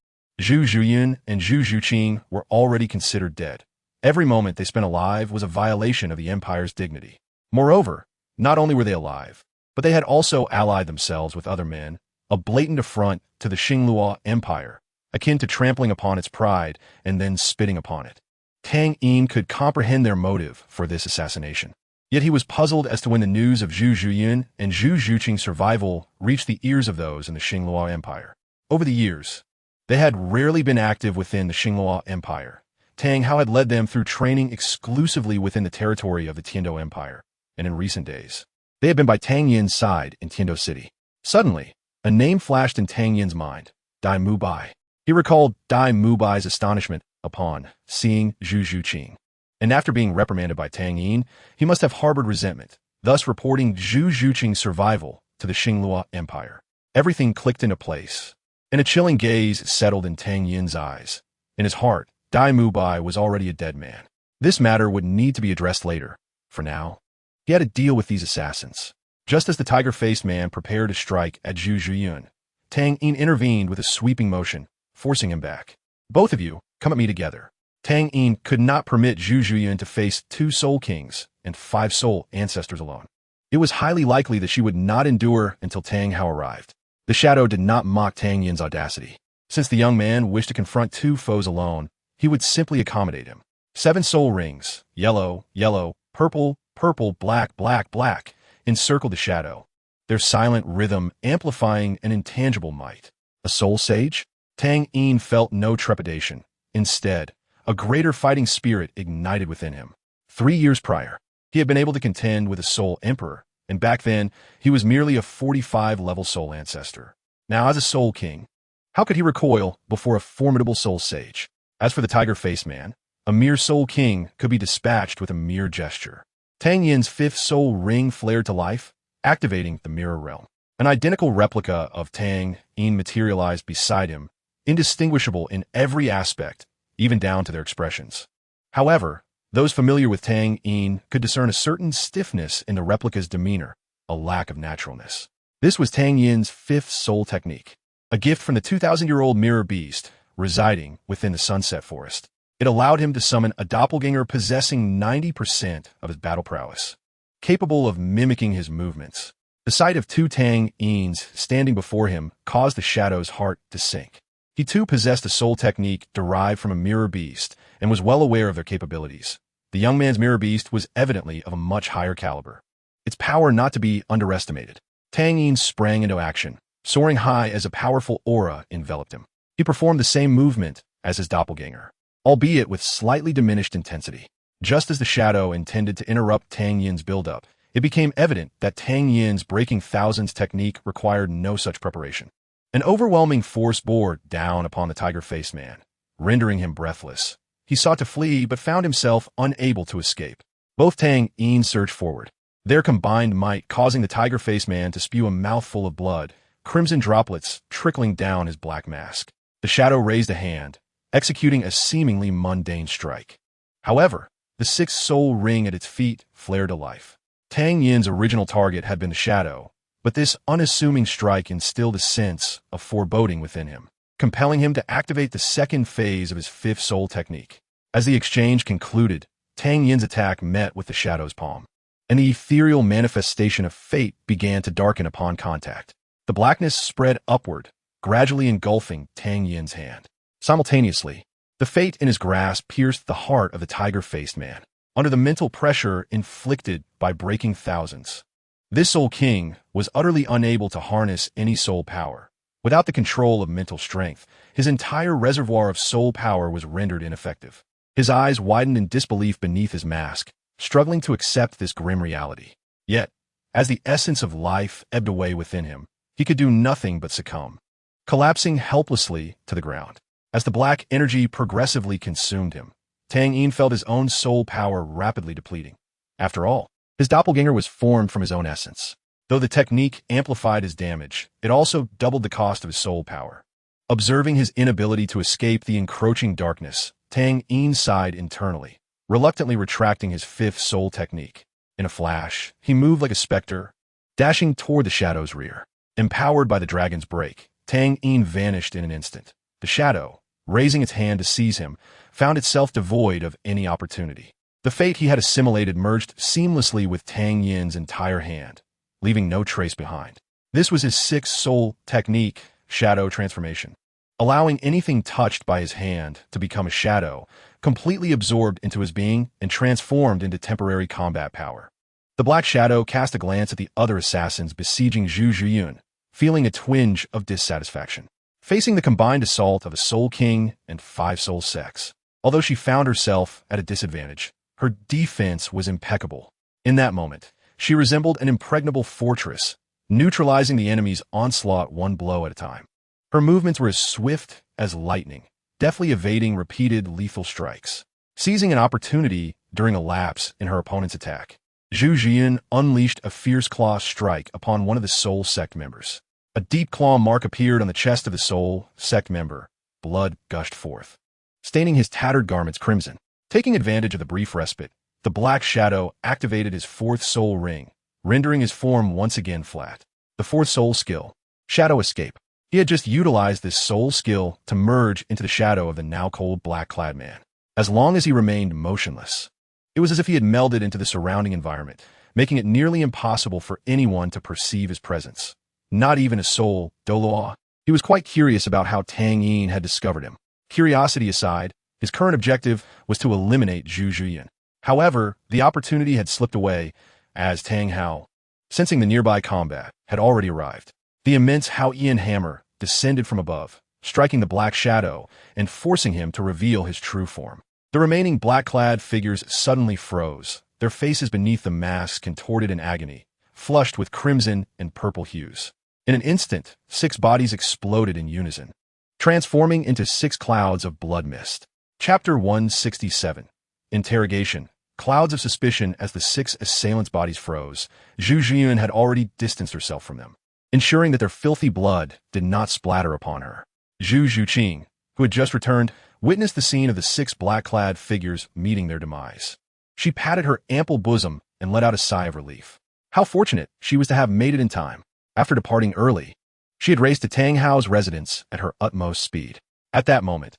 Zhu Zhuyun and Zhu Zhuqing were already considered dead. Every moment they spent alive was a violation of the empire's dignity. Moreover, not only were they alive, but they had also allied themselves with other men, a blatant affront to the Xingluo Empire, akin to trampling upon its pride and then spitting upon it. Tang Yin could comprehend their motive for this assassination. Yet he was puzzled as to when the news of Zhu Zhuyun and Zhu Zhuqing's survival reached the ears of those in the Xingluo Empire. Over the years, they had rarely been active within the Xingluo Empire. Tang Hao had led them through training exclusively within the territory of the Tiando Empire, and in recent days, they had been by Tang Yin's side in Tiando City. Suddenly, a name flashed in Tang Yin's mind: Dai Mubai. He recalled Dai Mubai's astonishment upon seeing Zhu Zhuqing, and after being reprimanded by Tang Yin, he must have harbored resentment, thus reporting Zhu Zhuqing's survival to the Xingluo Empire. Everything clicked into place, and a chilling gaze settled in Tang Yin's eyes. In his heart, Dai Mubai was already a dead man. This matter would need to be addressed later. For now, he had to deal with these assassins. Just as the tiger-faced man prepared to strike at Zhu Zhuyun, Tang Yin intervened with a sweeping motion, forcing him back. "Both of you, come at me together." Tang Yin could not permit Zhu Zhuyun to face 2 soul kings and 5 soul ancestors alone. It was highly likely that she would not endure until Tang Hao arrived. The shadow did not mock Tang Yin's audacity. Since the young man wished to confront 2 foes alone, he would simply accommodate him. 7 soul rings, yellow, yellow, purple, purple, black, black, black, encircled the shadow, their silent rhythm amplifying an intangible might. A soul sage? Tang Yin felt no trepidation. Instead, a greater fighting spirit ignited within him. 3 years prior, he had been able to contend with a soul emperor, and back then, he was merely a 45-level soul ancestor. Now, as a soul king, how could he recoil before a formidable soul sage? As for the tiger-faced man, a mere soul king could be dispatched with a mere gesture. Tang Yin's 5th soul ring flared to life, activating the mirror realm. An identical replica of Tang Yin materialized beside him, indistinguishable in every aspect, even down to their expressions. However, those familiar with Tang Yin could discern a certain stiffness in the replica's demeanor, a lack of naturalness. This was Tang Yin's 5th soul technique, a gift from the 2,000-year-old mirror beast residing within the Sunset Forest. It allowed him to summon a doppelganger possessing 90% of his battle prowess, capable of mimicking his movements. The sight of 2 Tang Yins standing before him caused the shadow's heart to sink. He too possessed a soul technique derived from a mirror beast and was well aware of their capabilities. The young man's mirror beast was evidently of a much higher caliber, its power not to be underestimated. Tang Yin sprang into action, soaring high as a powerful aura enveloped him. He performed the same movement as his doppelganger, albeit with slightly diminished intensity. Just as the shadow intended to interrupt Tang Yin's buildup, it became evident that Tang Yin's breaking thousands technique required no such preparation. An overwhelming force bore down upon the tiger-faced man, rendering him breathless. He sought to flee, but found himself unable to escape. Both Tang Yin surged forward, their combined might causing the tiger-faced man to spew a mouthful of blood, crimson droplets trickling down his black mask. The shadow raised a hand, executing a seemingly mundane strike. However, the 6th soul ring at its feet flared to life. Tang Yin's original target had been the shadow, but this unassuming strike instilled a sense of foreboding within him, compelling him to activate the 2nd phase of his 5th soul technique. As the exchange concluded, Tang Yin's attack met with the shadow's palm, and the ethereal manifestation of fate began to darken upon contact. The blackness spread upward, gradually engulfing Tang Yin's hand. Simultaneously, the fate in his grasp pierced the heart of the tiger-faced man. Under the mental pressure inflicted by breaking thousands, this Soul King was utterly unable to harness any soul power. Without the control of mental strength, his entire reservoir of soul power was rendered ineffective. His eyes widened in disbelief beneath his mask, struggling to accept this grim reality. Yet, as the essence of life ebbed away within him, he could do nothing but succumb, collapsing helplessly to the ground. As the black energy progressively consumed him, Tang Yin felt his own soul power rapidly depleting. After all, his doppelganger was formed from his own essence. Though the technique amplified his damage, it also doubled the cost of his soul power. Observing his inability to escape the encroaching darkness, Tang Yin sighed internally, reluctantly retracting his fifth soul technique. In a flash, he moved like a specter, dashing toward the shadow's rear. Empowered by the dragon's break, Tang Yin vanished in an instant. The shadow, raising its hand to seize him, found itself devoid of any opportunity. The fate he had assimilated merged seamlessly with Tang Yin's entire hand, leaving no trace behind. This was his sixth soul technique, shadow transformation, allowing anything touched by his hand to become a shadow, completely absorbed into his being and transformed into temporary combat power. The black shadow cast a glance at the other assassins besieging Zhu Zhiyun, feeling a twinge of dissatisfaction. Facing the combined assault of a Soul King and 5 soul sects, although she found herself at a disadvantage, her defense was impeccable. In that moment, she resembled an impregnable fortress, neutralizing the enemy's onslaught one blow at a time. Her movements were as swift as lightning, deftly evading repeated lethal strikes. Seizing an opportunity during a lapse in her opponent's attack, Zhu Zhiyun unleashed a fierce claw strike upon one of the soul sect members. A deep claw mark appeared on the chest of the soul sect member. Blood gushed forth, staining his tattered garments crimson. Taking advantage of the brief respite, the black shadow activated his fourth soul ring, rendering his form once again flat. The fourth soul skill, Shadow Escape. He had just utilized this soul skill to merge into the shadow of the now cold black-clad man. As long as he remained motionless, it was as if he had melded into the surrounding environment, making it nearly impossible for anyone to perceive his presence. Not even a soul, Douluo. He was quite curious about how Tang Yin had discovered him. Curiosity aside, his current objective was to eliminate Zhu Zhiyun. However, the opportunity had slipped away as Tang Hao, sensing the nearby combat, had already arrived. The immense Hao Ian hammer descended from above, striking the black shadow and forcing him to reveal his true form. The remaining black-clad figures suddenly froze, their faces beneath the mask contorted in agony, flushed with crimson and purple hues. In an instant, 6 bodies exploded in unison, transforming into 6 clouds of blood mist. Chapter 167. Interrogation. Clouds of suspicion. As the 6 assailants' bodies froze, Zhu Zhiyun had already distanced herself from them, ensuring that their filthy blood did not splatter upon her. Zhu Zhuqing, who had just returned, witnessed the scene of the 6 black-clad figures meeting their demise. She patted her ample bosom and let out a sigh of relief. How fortunate she was to have made it in time. After departing early, she had raced to Tang Hao's residence at her utmost speed. At that moment,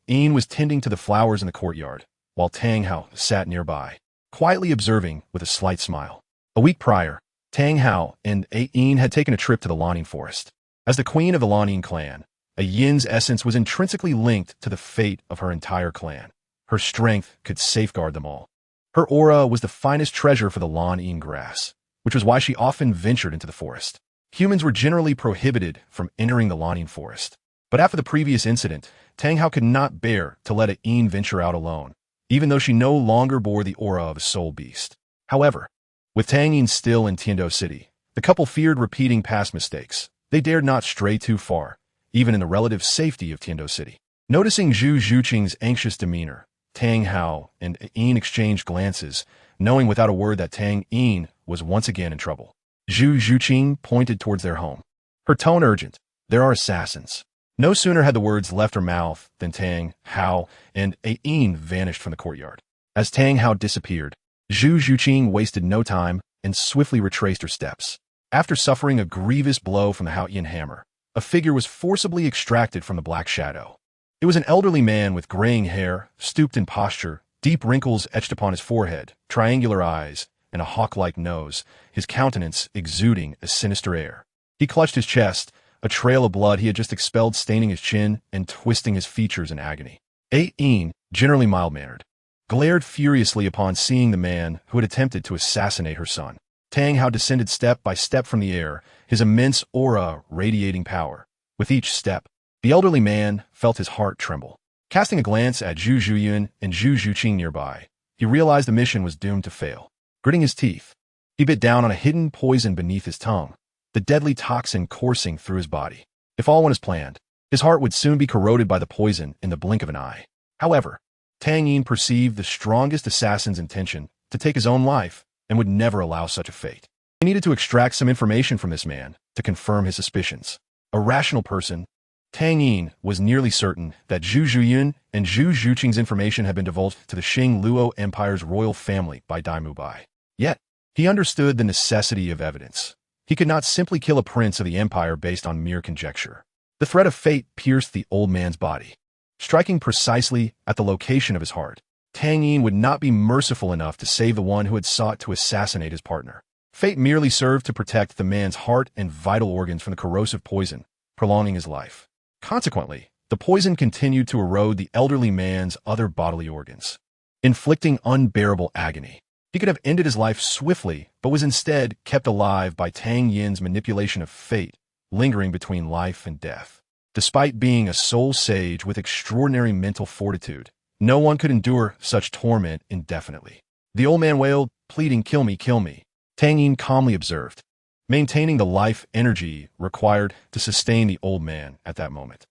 Yin was tending to the flowers in the courtyard, while Tang Hao sat nearby, quietly observing with a slight smile. A week prior, Tang Hao and Yin had taken a trip to the Lanning forest. As the queen of the Lanning clan, a Yin's essence was intrinsically linked to the fate of her entire clan. Her strength could safeguard them all. Her aura was the finest treasure for the Lanning grass, which was why she often ventured into the forest. Humans were generally prohibited from entering the Lanning forest. But after the previous incident, Tang Hao could not bear to let Yin venture out alone, even though she no longer bore the aura of a soul beast. However, with Tang Yin still in Tiando City, the couple feared repeating past mistakes. They dared not stray too far, even in the relative safety of Tiando City. Noticing Zhu Zhuqing's anxious demeanor, Tang Hao and Yin exchanged glances, knowing without a word that Tang Yin was once again in trouble. Zhu Zhuqing pointed towards their home, her tone urgent. There are assassins. No sooner had the words left her mouth than Tang Hao and Yin vanished from the courtyard. As Tang Hao disappeared, Zhu Zhuqing wasted no time and swiftly retraced her steps. After suffering a grievous blow from the Hao Yin hammer, a figure was forcibly extracted from the black shadow. It was an elderly man with graying hair, stooped in posture, deep wrinkles etched upon his forehead, triangular eyes, and a hawk-like nose, his countenance exuding a sinister air. He clutched his chest, a trail of blood he had just expelled staining his chin and twisting his features in agony. Ain, generally mild-mannered, glared furiously upon seeing the man who had attempted to assassinate her son. Tang Hao descended step by step from the air, his immense aura radiating power. With each step, the elderly man felt his heart tremble. Casting a glance at Zhu Zhuyun and Zhu Zhuqing nearby, he realized the mission was doomed to fail. Gritting his teeth, he bit down on a hidden poison beneath his tongue, the deadly toxin coursing through his body. If all went as planned, his heart would soon be corroded by the poison in the blink of an eye. However, Tang Yin perceived the strongest assassin's intention to take his own life and would never allow such a fate. He needed to extract some information from this man to confirm his suspicions. A rational person, Tang Yin was nearly certain that Zhu Zhuyun and Zhu Zhuqing's information had been divulged to the Luo Empire's royal family by Daimu Bai. Yet, he understood the necessity of evidence. He could not simply kill a prince of the empire based on mere conjecture. The thread of fate pierced the old man's body, striking precisely at the location of his heart. Tang Yin would not be merciful enough to save the one who had sought to assassinate his partner. Fate merely served to protect the man's heart and vital organs from the corrosive poison, prolonging his life. Consequently, the poison continued to erode the elderly man's other bodily organs, inflicting unbearable agony. He could have ended his life swiftly, but was instead kept alive by Tang Yin's manipulation of fate, lingering between life and death. Despite being a soul sage with extraordinary mental fortitude, no one could endure such torment indefinitely. The old man wailed, pleading, "Kill me, kill me." Tang Yin calmly observed, maintaining the life energy required to sustain the old man at that moment.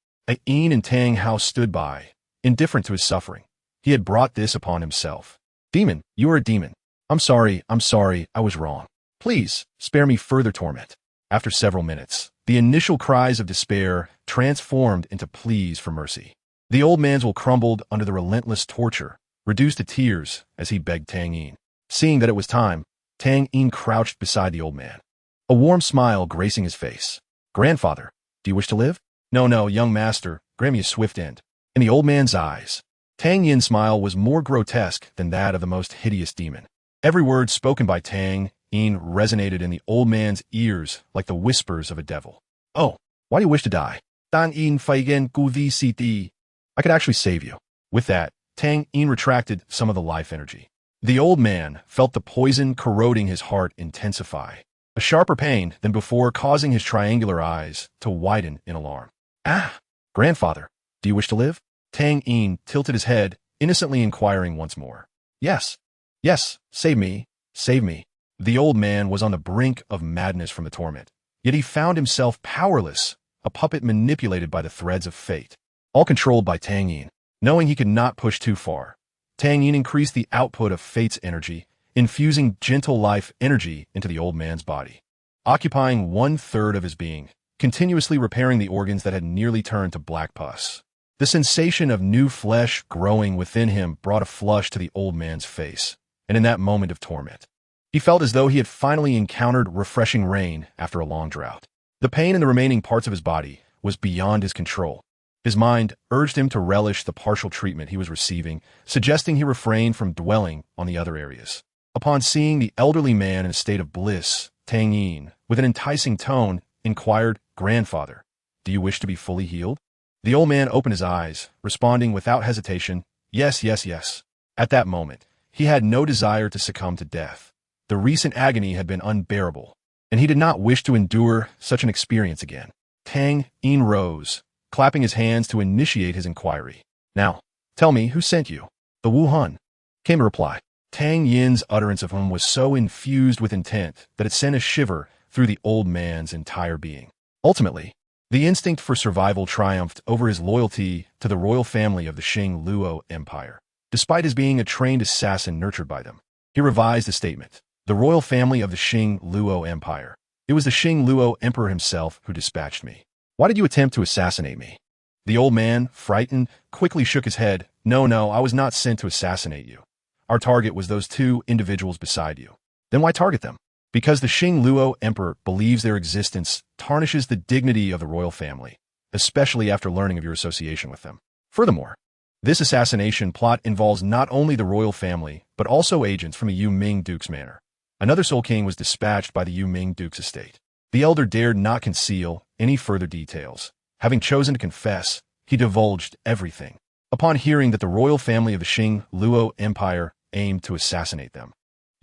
Ain and Tang Hao stood by, indifferent to his suffering. He had brought this upon himself. "Demon, you are a demon. I'm sorry, I was wrong. Please, spare me further torment." After several minutes, the initial cries of despair transformed into pleas for mercy. The old man's will crumbled under the relentless torture, reduced to tears as he begged Tang Yin. Seeing that it was time, Tang Yin crouched beside the old man, a warm smile gracing his face. "Grandfather, do you wish to live?" No, young master, grant me a swift end." In the old man's eyes, Tang Yin's smile was more grotesque than that of the most hideous demon. Every word spoken by Tang Yin resonated in the old man's ears like the whispers of a devil. "Oh, why do you wish to die?" "Dan Yin Feigen Gu Vi Si Di." "I could actually save you." With that, Tang Yin retracted some of the life energy. The old man felt the poison corroding his heart intensify, a sharper pain than before causing his triangular eyes to widen in alarm. "Ah, grandfather, do you wish to live?" Tang Yin tilted his head, innocently inquiring once more. Yes, save me, save me." The old man was on the brink of madness from the torment, yet he found himself powerless, a puppet manipulated by the threads of fate, all controlled by Tang Yin. Knowing he could not push too far, Tang Yin increased the output of fate's energy, infusing gentle life energy into the old man's body, occupying 1/3 of his being, continuously repairing the organs that had nearly turned to black pus. The sensation of new flesh growing within him brought a flush to the old man's face, and in that moment of torment, he felt as though he had finally encountered refreshing rain after a long drought. The pain in the remaining parts of his body was beyond his control. His mind urged him to relish the partial treatment he was receiving, suggesting he refrain from dwelling on the other areas. Upon seeing the elderly man in a state of bliss, Tang Yin, with an enticing tone, inquired, "Grandfather, do you wish to be fully healed?" The old man opened his eyes, responding without hesitation, "Yes." At that moment, he had no desire to succumb to death. The recent agony had been unbearable, and he did not wish to endure such an experience again. Tang Yin rose, clapping his hands to initiate his inquiry. "Now, tell me who sent you." "The Wu Hun," came a reply. Tang Yin's utterance of him was so infused with intent that it sent a shiver through the old man's entire being. Ultimately, the instinct for survival triumphed over his loyalty to the royal family of the Luo Empire. Despite his being a trained assassin nurtured by them, he revised the statement. "The royal family of the Luo Empire. It was the Luo Emperor himself who dispatched me. Why did you attempt to assassinate me?" The old man, frightened, quickly shook his head. No, I was not sent to assassinate you. Our target was those two individuals beside you." "Then why target them?" "Because the Luo Emperor believes their existence tarnishes the dignity of the royal family, especially after learning of your association with them. Furthermore, this assassination plot involves not only the royal family, but also agents from the Yu Ming Duke's manor. Another Soul King was dispatched by the Yu Ming Duke's estate. The elder dared not conceal any further details. Having chosen to confess, he divulged everything. Upon hearing that the royal family of the Qing Luo Empire aimed to assassinate them,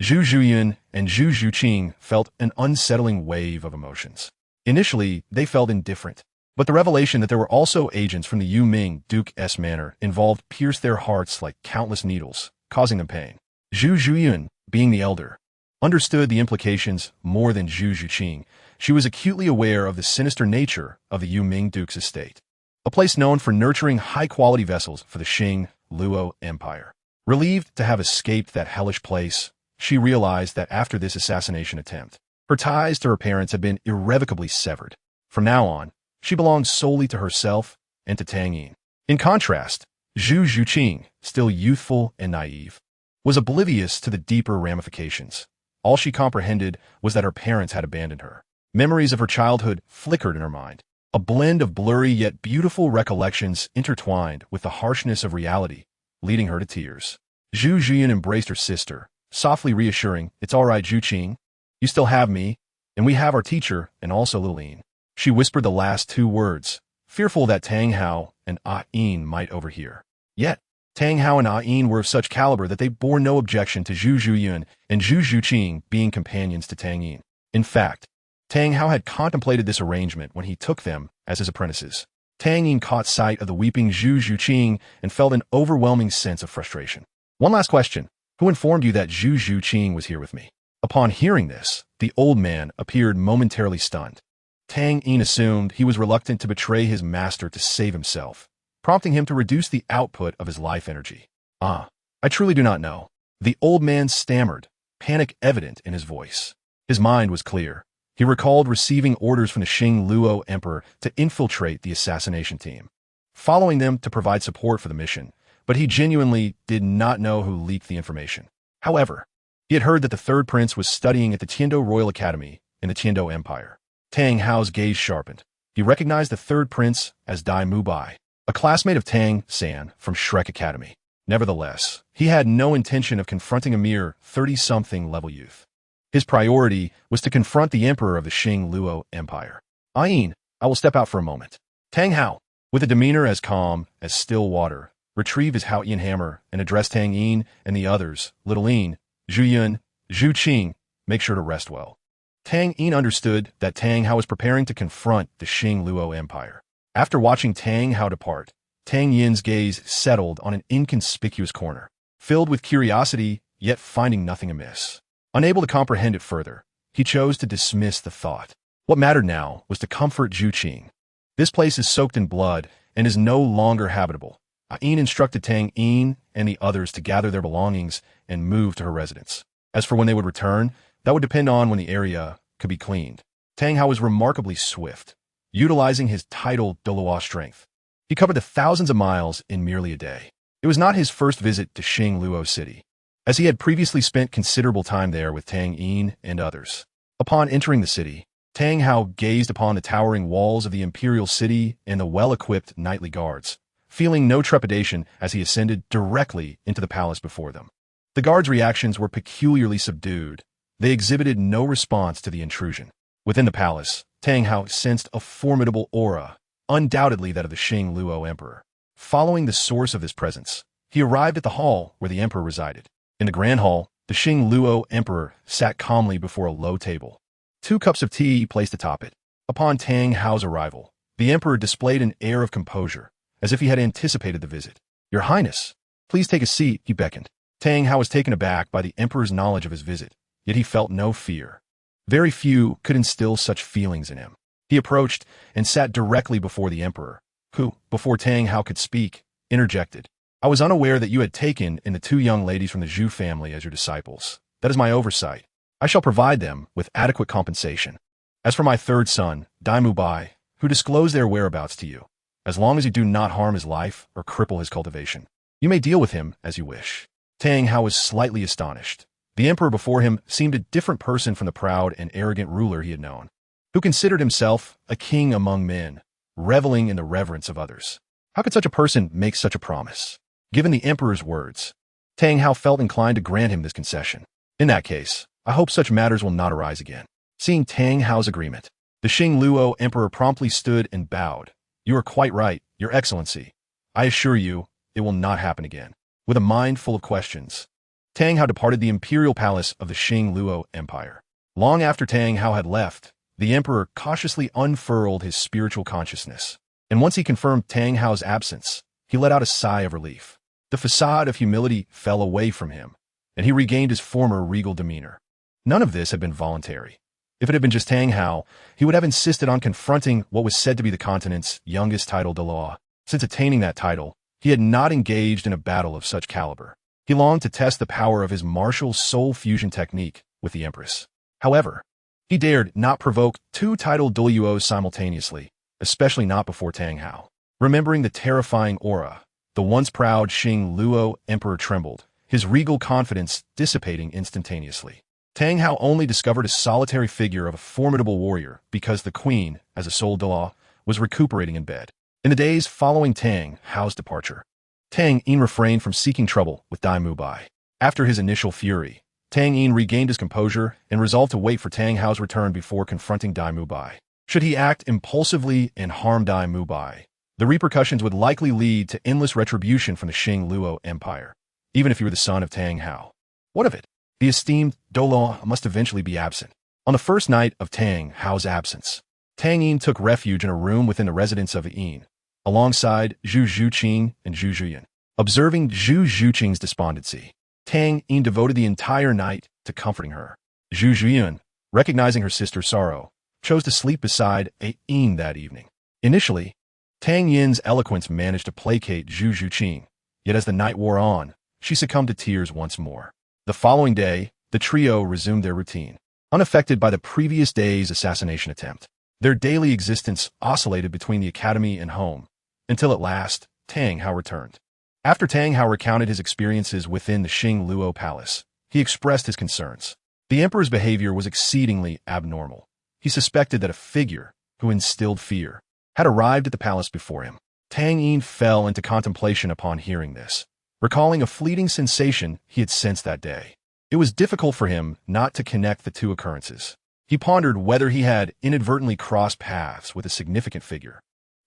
Zhu Zhuyan and Zhu Zhuqing felt an unsettling wave of emotions. Initially, they felt indifferent, but the revelation that there were also agents from the Yu Ming Duke's manor involved pierced their hearts like countless needles, causing them pain. Zhu Zhuyan, being the elder, understood the implications more than Zhu Zhuqing. She was acutely aware of the sinister nature of the Yu Ming Duke's estate, a place known for nurturing high-quality vessels for the Qing Luo Empire. Relieved to have escaped that hellish place, she realized that after this assassination attempt, her ties to her parents had been irrevocably severed. From now on, she belonged solely to herself and to Tang Yin. In contrast, Zhu Zhuqing, still youthful and naive, was oblivious to the deeper ramifications. All she comprehended was that her parents had abandoned her. Memories of her childhood flickered in her mind, a blend of blurry yet beautiful recollections intertwined with the harshness of reality, leading her to tears. Zhu Zhuyan embraced her sister, softly reassuring, "It's all right, Zhuqing. You still have me, and we have our teacher, and also little Yin." She whispered the last two words, fearful that Tang Hao and Yin might overhear. Yet, Tang Hao and Yin were of such caliber that they bore no objection to Zhu Zhuyan and Zhu Zhuqing being companions to Tang Yin. In fact, Tang Hao had contemplated this arrangement when he took them as his apprentices. Tang Yin caught sight of the weeping Zhu Zhuqing and felt an overwhelming sense of frustration. "One last question. Who informed you that Zhu Zhuqing was here with me?" Upon hearing this, the old man appeared momentarily stunned. Tang Yin assumed he was reluctant to betray his master to save himself, prompting him to reduce the output of his life energy. "I truly do not know." The old man stammered, panic evident in his voice. His mind was clear. He recalled receiving orders from the Qing Luo Emperor to infiltrate the assassination team, following them to provide support for the mission, but he genuinely did not know who leaked the information. However, he had heard that the third prince was studying at the Tiando Royal Academy in the Tiando Empire. Tang Hao's gaze sharpened. He recognized the third prince as Dai Mubai, a classmate of Tang San from Shrek Academy. Nevertheless, he had no intention of confronting a mere 30-something level youth. His priority was to confront the emperor of the Qing Luo Empire. "Yin, I will step out for a moment." Tang Hao, with a demeanor as calm as still water, retrieved his Haotian hammer and addressed Tang Yin and the others, "Little Yin, Zhuyan, Zhuqing, make sure to rest well." Tang Yin understood that Tang Hao was preparing to confront the Qing Luo Empire. After watching Tang Hao depart, Tang Yin's gaze settled on an inconspicuous corner, filled with curiosity, yet finding nothing amiss. Unable to comprehend it further, he chose to dismiss the thought. What mattered now was to comfort Zhuqing. "This place is soaked in blood and is no longer habitable." Yin instructed Tang Yin and the others to gather their belongings and move to her residence. As for when they would return, that would depend on when the area could be cleaned. Tang Hao was remarkably swift, utilizing his tidal Douluo strength. He covered the thousands of miles in merely a day. It was not his first visit to Qing Luo City, as he had previously spent considerable time there with Tang Yin and others. Upon entering the city, Tang Hao gazed upon the towering walls of the imperial city and the well-equipped nightly guards, feeling no trepidation as he ascended directly into the palace before them. The guards' reactions were peculiarly subdued. They exhibited no response to the intrusion. Within the palace, Tang Hao sensed a formidable aura, undoubtedly that of the Qing Luo Emperor. Following the source of this presence, he arrived at the hall where the emperor resided. In the grand hall, the Qing Luo Emperor sat calmly before a low table, 2 cups of tea placed atop it. Upon Tang Hao's arrival, the emperor displayed an air of composure, as if he had anticipated the visit. "Your Highness, please take a seat," he beckoned. Tang Hao was taken aback by the emperor's knowledge of his visit, yet he felt no fear. Very few could instill such feelings in him. He approached and sat directly before the emperor, who, before Tang Hao could speak, interjected. "I was unaware that you had taken in the 2 young ladies from the Zhu family as your disciples. That is my oversight. I shall provide them with adequate compensation. As for my third son, Dai Mubai, who disclosed their whereabouts to you, as long as you do not harm his life or cripple his cultivation, you may deal with him as you wish." Tang Hao was slightly astonished. The emperor before him seemed a different person from the proud and arrogant ruler he had known, who considered himself a king among men, reveling in the reverence of others. How could such a person make such a promise? Given the emperor's words, Tang Hao felt inclined to grant him this concession. In that case, I hope such matters will not arise again. Seeing Tang Hao's agreement, the Luo emperor promptly stood and bowed. You are quite right, Your Excellency. I assure you, it will not happen again. With a mind full of questions, Tang Hao departed the imperial palace of the Luo Empire. Long after Tang Hao had left, the emperor cautiously unfurled his spiritual consciousness. And once he confirmed Tang Hao's absence, he let out a sigh of relief. The facade of humility fell away from him, and he regained his former regal demeanor. None of this had been voluntary. If it had been just Tang Hao, he would have insisted on confronting what was said to be the continent's youngest title Douluo. Since attaining that title, he had not engaged in a battle of such caliber. He longed to test the power of his martial soul fusion technique with the Empress. However, he dared not provoke two title Douluos simultaneously, especially not before Tang Hao. Remembering the terrifying aura, the once proud Luo emperor trembled, his regal confidence dissipating instantaneously. Tang Hao only discovered a solitary figure of a formidable warrior because the queen, as a soul Douluo, was recuperating in bed. In the days following Tang Hao's departure, Tang Yin refrained from seeking trouble with Dai Mubai. After his initial fury, Tang Yin regained his composure and resolved to wait for Tang Hao's return before confronting Dai Mubai. Should he act impulsively and harm Dai Mubai, the repercussions would likely lead to endless retribution from the Luo Empire, even if he were the son of Tang Hao. What of it? The esteemed Douluo must eventually be absent. On the first night of Tang Hao's absence, Tang Yin took refuge in a room within the residence of Yin, alongside Zhu Zhuqing and Zhu Zhuyan. Observing Zhu Zhuqing's despondency, Tang Yin devoted the entire night to comforting her. Zhu Zhuyan, recognizing her sister's sorrow, chose to sleep beside Yin that evening. Initially, Tang Yin's eloquence managed to placate Zhu Zhuqing, yet as the night wore on, she succumbed to tears once more. The following day, the trio resumed their routine, unaffected by the previous day's assassination attempt. Their daily existence oscillated between the academy and home, until at last, Tang Hao returned. After Tang Hao recounted his experiences within the Luo palace, he expressed his concerns. The emperor's behavior was exceedingly abnormal. He suspected that a figure, who instilled fear, had arrived at the palace before him. Tang Yin fell into contemplation upon hearing this, recalling a fleeting sensation he had sensed that day. It was difficult for him not to connect the two occurrences. He pondered whether he had inadvertently crossed paths with a significant figure,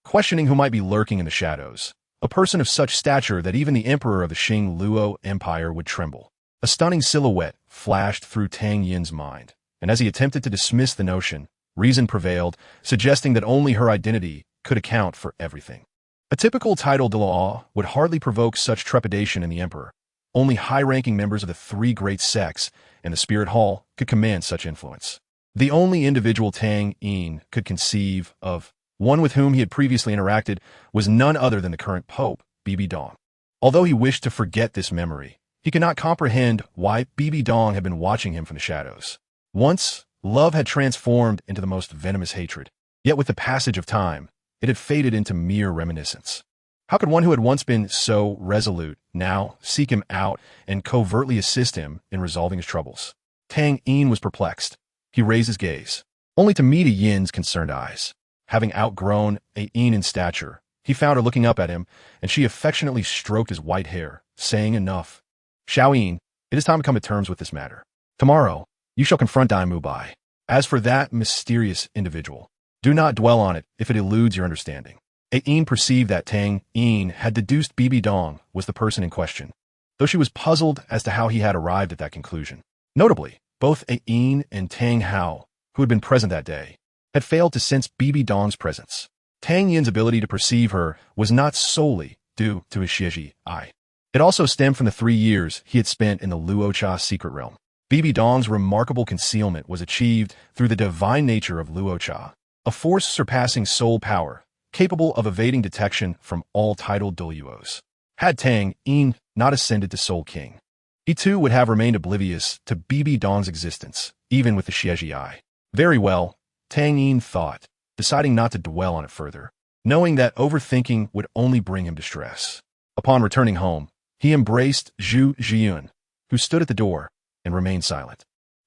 questioning who might be lurking in the shadows, a person of such stature that even the emperor of the Luo Empire would tremble. A stunning silhouette flashed through Tang Yin's mind, and as he attempted to dismiss the notion, reason prevailed, suggesting that only her identity could account for everything. A typical title Douluo would hardly provoke such trepidation in the emperor. Only high-ranking members of the three great sects and the Spirit Hall could command such influence. The only individual Tang Yin could conceive of, one with whom he had previously interacted, was none other than the current Pope, Bibi Dong. Although he wished to forget this memory, he could not comprehend why Bibi Dong had been watching him from the shadows. Once, love had transformed into the most venomous hatred. Yet with the passage of time, it had faded into mere reminiscence. How could one who had once been so resolute now seek him out and covertly assist him in resolving his troubles? Tang Yin was perplexed. He raised his gaze, only to meet Yin's concerned eyes. Having outgrown Yin in stature, he found her looking up at him, and she affectionately stroked his white hair, saying, "Enough. Xiao Yin, it is time to come to terms with this matter. Tomorrow, you shall confront Dai Mubai. As for that mysterious individual, do not dwell on it if it eludes your understanding." Yin perceived that Tang Yin had deduced Bibi Dong was the person in question, though she was puzzled as to how he had arrived at that conclusion. Notably, both Yin and Tang Hao, who had been present that day, had failed to sense Bibi Dong's presence. Tang Yin's ability to perceive her was not solely due to his Xieji eye. It also stemmed from the 3 years he had spent in the Luocha secret realm. Bibi Dong's remarkable concealment was achieved through the divine nature of Luocha, a force surpassing soul power, capable of evading detection from all titled Douluos. Had Tang Yin not ascended to Soul King, he too would have remained oblivious to Bibi Dong's existence, even with the Xieji eye. Very well, Tang Yin thought, deciding not to dwell on it further, knowing that overthinking would only bring him distress. Upon returning home, he embraced Zhu Zhuyan, who stood at the door, and remained silent.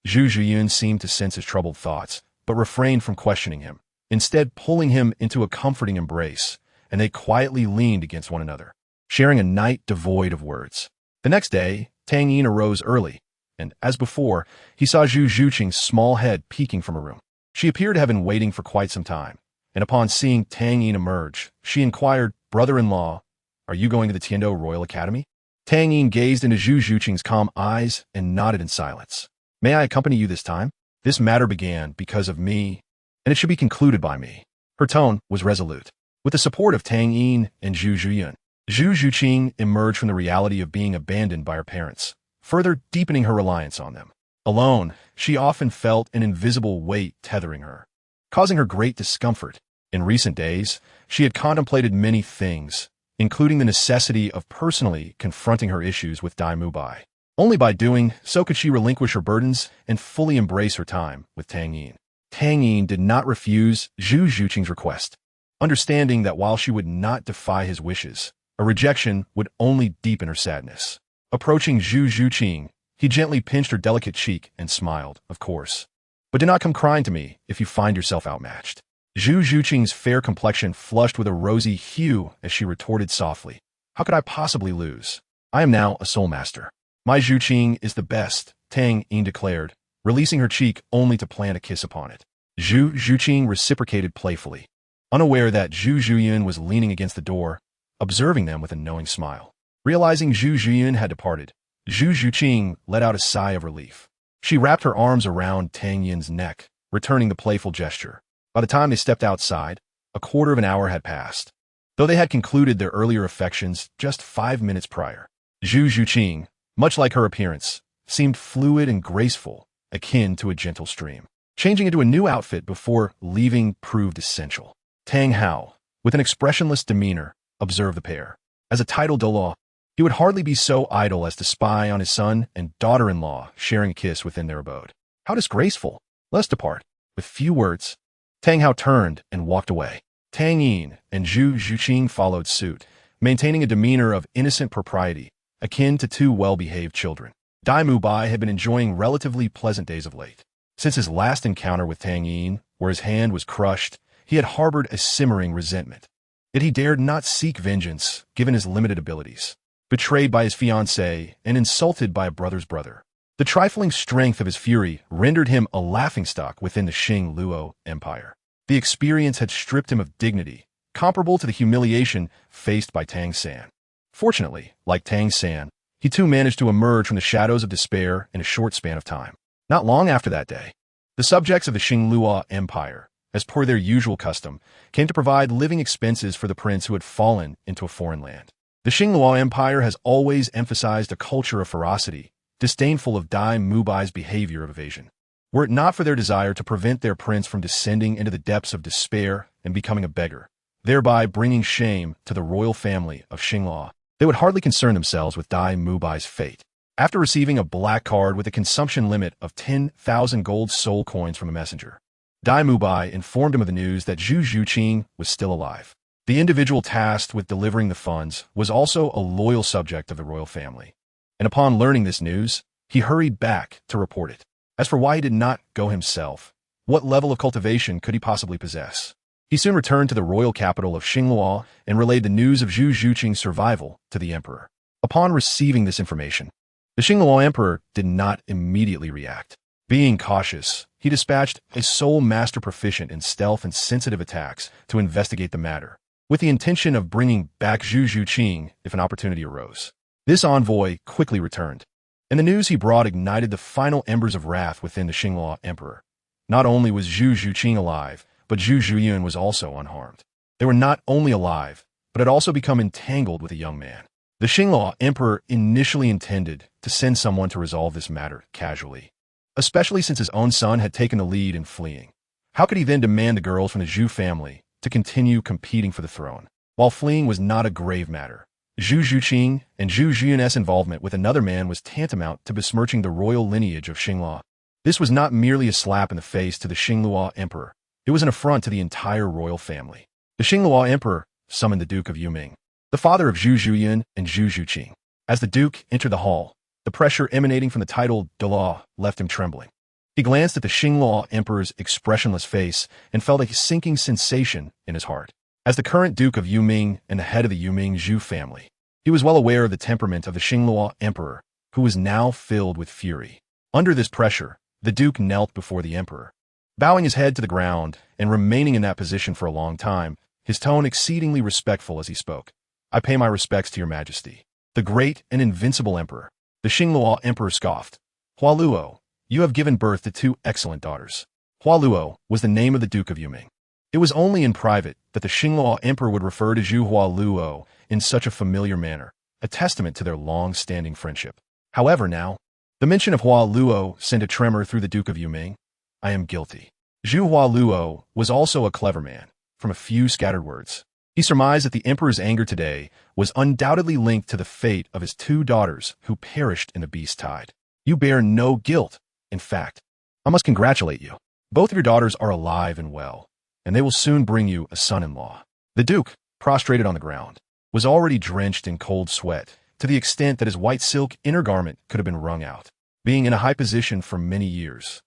Zhu Zhuyan seemed to sense his troubled thoughts, but refrained from questioning him, instead pulling him into a comforting embrace and they quietly leaned against one another, sharing a night devoid of words. The next day, Tang Yin arose early, and, as before, he saw Zhu Zhuqing's small head peeking from a room. She appeared to have been waiting for quite some time, and upon seeing Tang Yin emerge, she inquired, "Brother-in-law, are you going to the Tiando Royal Academy?" Tang Yin gazed into Zhu Zhuqing's calm eyes and nodded in silence. "May I accompany you this time? This matter began because of me, and it should be concluded by me." Her tone was resolute. With the support of Tang Yin and Zhu Zhuyan, Zhu Zhuqing emerged from the reality of being abandoned by her parents, further deepening her reliance on them. Alone, she often felt an invisible weight tethering her, causing her great discomfort. In recent days, she had contemplated many things, including the necessity of personally confronting her issues with Dai Mubai. Only by doing so could she relinquish her burdens and fully embrace her time with Tang Yin. Tang Yin did not refuse Zhu Zhuqing's request, understanding that while she would not defy his wishes, a rejection would only deepen her sadness. Approaching Zhu Zhuqing, he gently pinched her delicate cheek and smiled, "Of course. But do not come crying to me if you find yourself outmatched." Zhu Zhuqing's fair complexion flushed with a rosy hue as she retorted softly, "How could I possibly lose? I am now a soul master." "My Zhuqing is the best," Tang Yin declared, releasing her cheek only to plant a kiss upon it. Zhu Zhuqing reciprocated playfully, unaware that Zhu Zhuyan was leaning against the door, observing them with a knowing smile. Realizing Zhu Zhuyan had departed, Zhu Zhuqing let out a sigh of relief. She wrapped her arms around Tang Yin's neck, returning the playful gesture. By the time they stepped outside, a quarter of an hour had passed, though they had concluded their earlier affections just 5 minutes prior. Zhu Zhuqing, much like her appearance, seemed fluid and graceful, akin to a gentle stream. Changing into a new outfit before leaving proved essential. Tang Hao, with an expressionless demeanor, observed the pair. As a titled Douluo, he would hardly be so idle as to spy on his son and daughter-in-law sharing a kiss within their abode. How disgraceful! Let us depart. With few words, Tang Hao turned and walked away. Tang Yin and Zhu Zhuqing followed suit, maintaining a demeanor of innocent propriety, akin to two well-behaved children. Dai Mubai had been enjoying relatively pleasant days of late. Since his last encounter with Tang Yin, where his hand was crushed, he had harbored a simmering resentment. Yet he dared not seek vengeance, given his limited abilities. Betrayed by his fiancée and insulted by a brother's brother, the trifling strength of his fury rendered him a laughingstock within the Luo Empire. The experience had stripped him of dignity, comparable to the humiliation faced by Tang San. Fortunately, like Tang San, he too managed to emerge from the shadows of despair in a short span of time. Not long after that day, the subjects of the Luo Empire, as per their usual custom, came to provide living expenses for the prince who had fallen into a foreign land. The Luo Empire has always emphasized a culture of ferocity, disdainful of Dai Mubai's behavior of evasion. Were it not for their desire to prevent their prince from descending into the depths of despair and becoming a beggar, thereby bringing shame to the royal family of Xingluo, they would hardly concern themselves with Dai Mubai's fate. After receiving a black card with a consumption limit of 10,000 gold soul coins from a messenger, Dai Mubai informed him of the news that Zhu Zhuqing was still alive. The individual tasked with delivering the funds was also a loyal subject of the royal family, and upon learning this news, he hurried back to report it. As for why he did not go himself, what level of cultivation could he possibly possess? He soon returned to the royal capital of Xingluo and relayed the news of Zhu Zhuqing's survival to the emperor. Upon receiving this information, the Xingluo emperor did not immediately react. Being cautious, he dispatched a soul master proficient in stealth and sensitive attacks to investigate the matter, with the intention of bringing back Zhu Zhuqing if an opportunity arose. This envoy quickly returned, and the news he brought ignited the final embers of wrath within the Xingluo emperor. Not only was Zhu Zhuqing alive, but Zhu Zhuyan was also unharmed. They were not only alive, but had also become entangled with a young man. The Xingluo emperor initially intended to send someone to resolve this matter casually, especially since his own son had taken the lead in fleeing. How could he then demand the girls from the Zhu family to continue competing for the throne? While fleeing was not a grave matter, Zhu Zhuqing and Zhu Zhuyan's involvement with another man was tantamount to besmirching the royal lineage of Xingluo. This was not merely a slap in the face to the Xingluo emperor. It was an affront to the entire royal family. The Xingluo emperor summoned the Duke of Yuming, the father of Zhu Zhuyan and Zhu Zhuqing. As the Duke entered the hall, the pressure emanating from the title Douluo left him trembling. He glanced at the Xingluo emperor's expressionless face and felt a sinking sensation in his heart. As the current Duke of Yuming and the head of the Yuming Zhu family, he was well aware of the temperament of the Xingluo emperor, who was now filled with fury. Under this pressure, the Duke knelt before the emperor, bowing his head to the ground and remaining in that position for a long time, his tone exceedingly respectful as he spoke. "I pay my respects to your majesty, the great and invincible emperor." The Xingluo emperor scoffed. "Hualuo, you have given birth to two excellent daughters." Hualuo was the name of the Duke of Yuming. It was only in private that the Xingluo emperor would refer to Zhu Hualuo in such a familiar manner, a testament to their long-standing friendship. However, now, the mention of Hualuo sent a tremor through the Duke of Yuming. "I am guilty." Zhu Hualuo was also a clever man. From a few scattered words, he surmised that the emperor's anger today was undoubtedly linked to the fate of his two daughters who perished in the beast tide. "You bear no guilt. In fact, I must congratulate you. Both of your daughters are alive and well, and they will soon bring you a son-in-law." The Duke, prostrated on the ground, was already drenched in cold sweat, to the extent that his white silk inner garment could have been wrung out. Being in a high position for many years,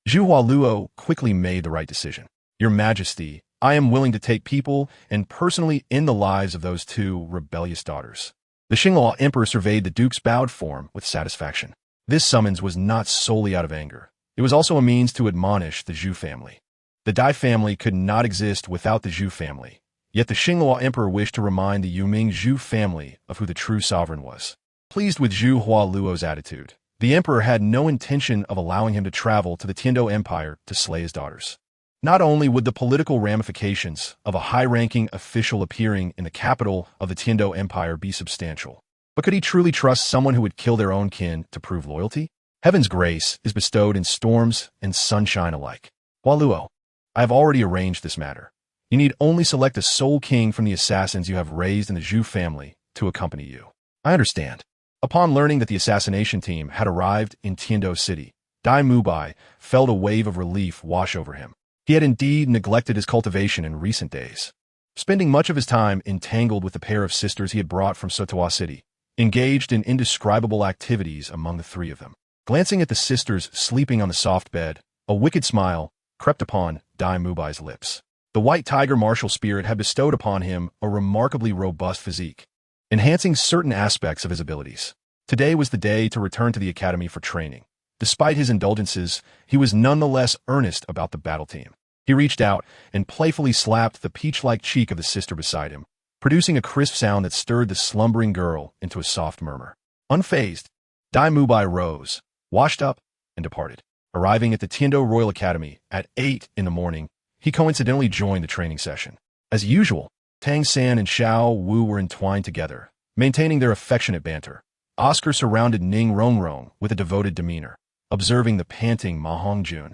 Zhu Hualuo quickly made the right decision. "Your Majesty, I am willing to take people and personally end the lives of those two rebellious daughters." The Xingluo emperor surveyed the Duke's bowed form with satisfaction. This summons was not solely out of anger. It was also a means to admonish the Zhu family. The Dai family could not exist without the Zhu family. Yet the Xingluo emperor wished to remind the Yuming Zhu family of who the true sovereign was. Pleased with Zhu Hualuo's attitude, the emperor had no intention of allowing him to travel to the Tiando Empire to slay his daughters. Not only would the political ramifications of a high-ranking official appearing in the capital of the Tiando Empire be substantial, but could he truly trust someone who would kill their own kin to prove loyalty? Heaven's grace is bestowed in storms and sunshine alike. "Hualuo, I have already arranged this matter. You need only select a sole king from the assassins you have raised in the Zhu family to accompany you." "I understand." Upon learning that the assassination team had arrived in Tiando City, Dai Mubai felt a wave of relief wash over him. He had indeed neglected his cultivation in recent days, spending much of his time entangled with the pair of sisters he had brought from Sotowa City, engaged in indescribable activities among the three of them. Glancing at the sisters sleeping on the soft bed, a wicked smile crept upon Dai Mubai's lips. The white tiger martial spirit had bestowed upon him a remarkably robust physique, enhancing certain aspects of his abilities. Today was the day to return to the academy for training. Despite his indulgences, he was nonetheless earnest about the battle team. He reached out and playfully slapped the peach-like cheek of the sister beside him, producing a crisp sound that stirred the slumbering girl into a soft murmur. Unfazed, Dai Mubai rose, washed up, and departed. Arriving at the Tiando Royal Academy at 8 in the morning, he coincidentally joined the training session. As usual, Tang San and Xiao Wu were entwined together, maintaining their affectionate banter. Oscar surrounded Ning Rongrong with a devoted demeanor, observing the panting Ma Hongjun.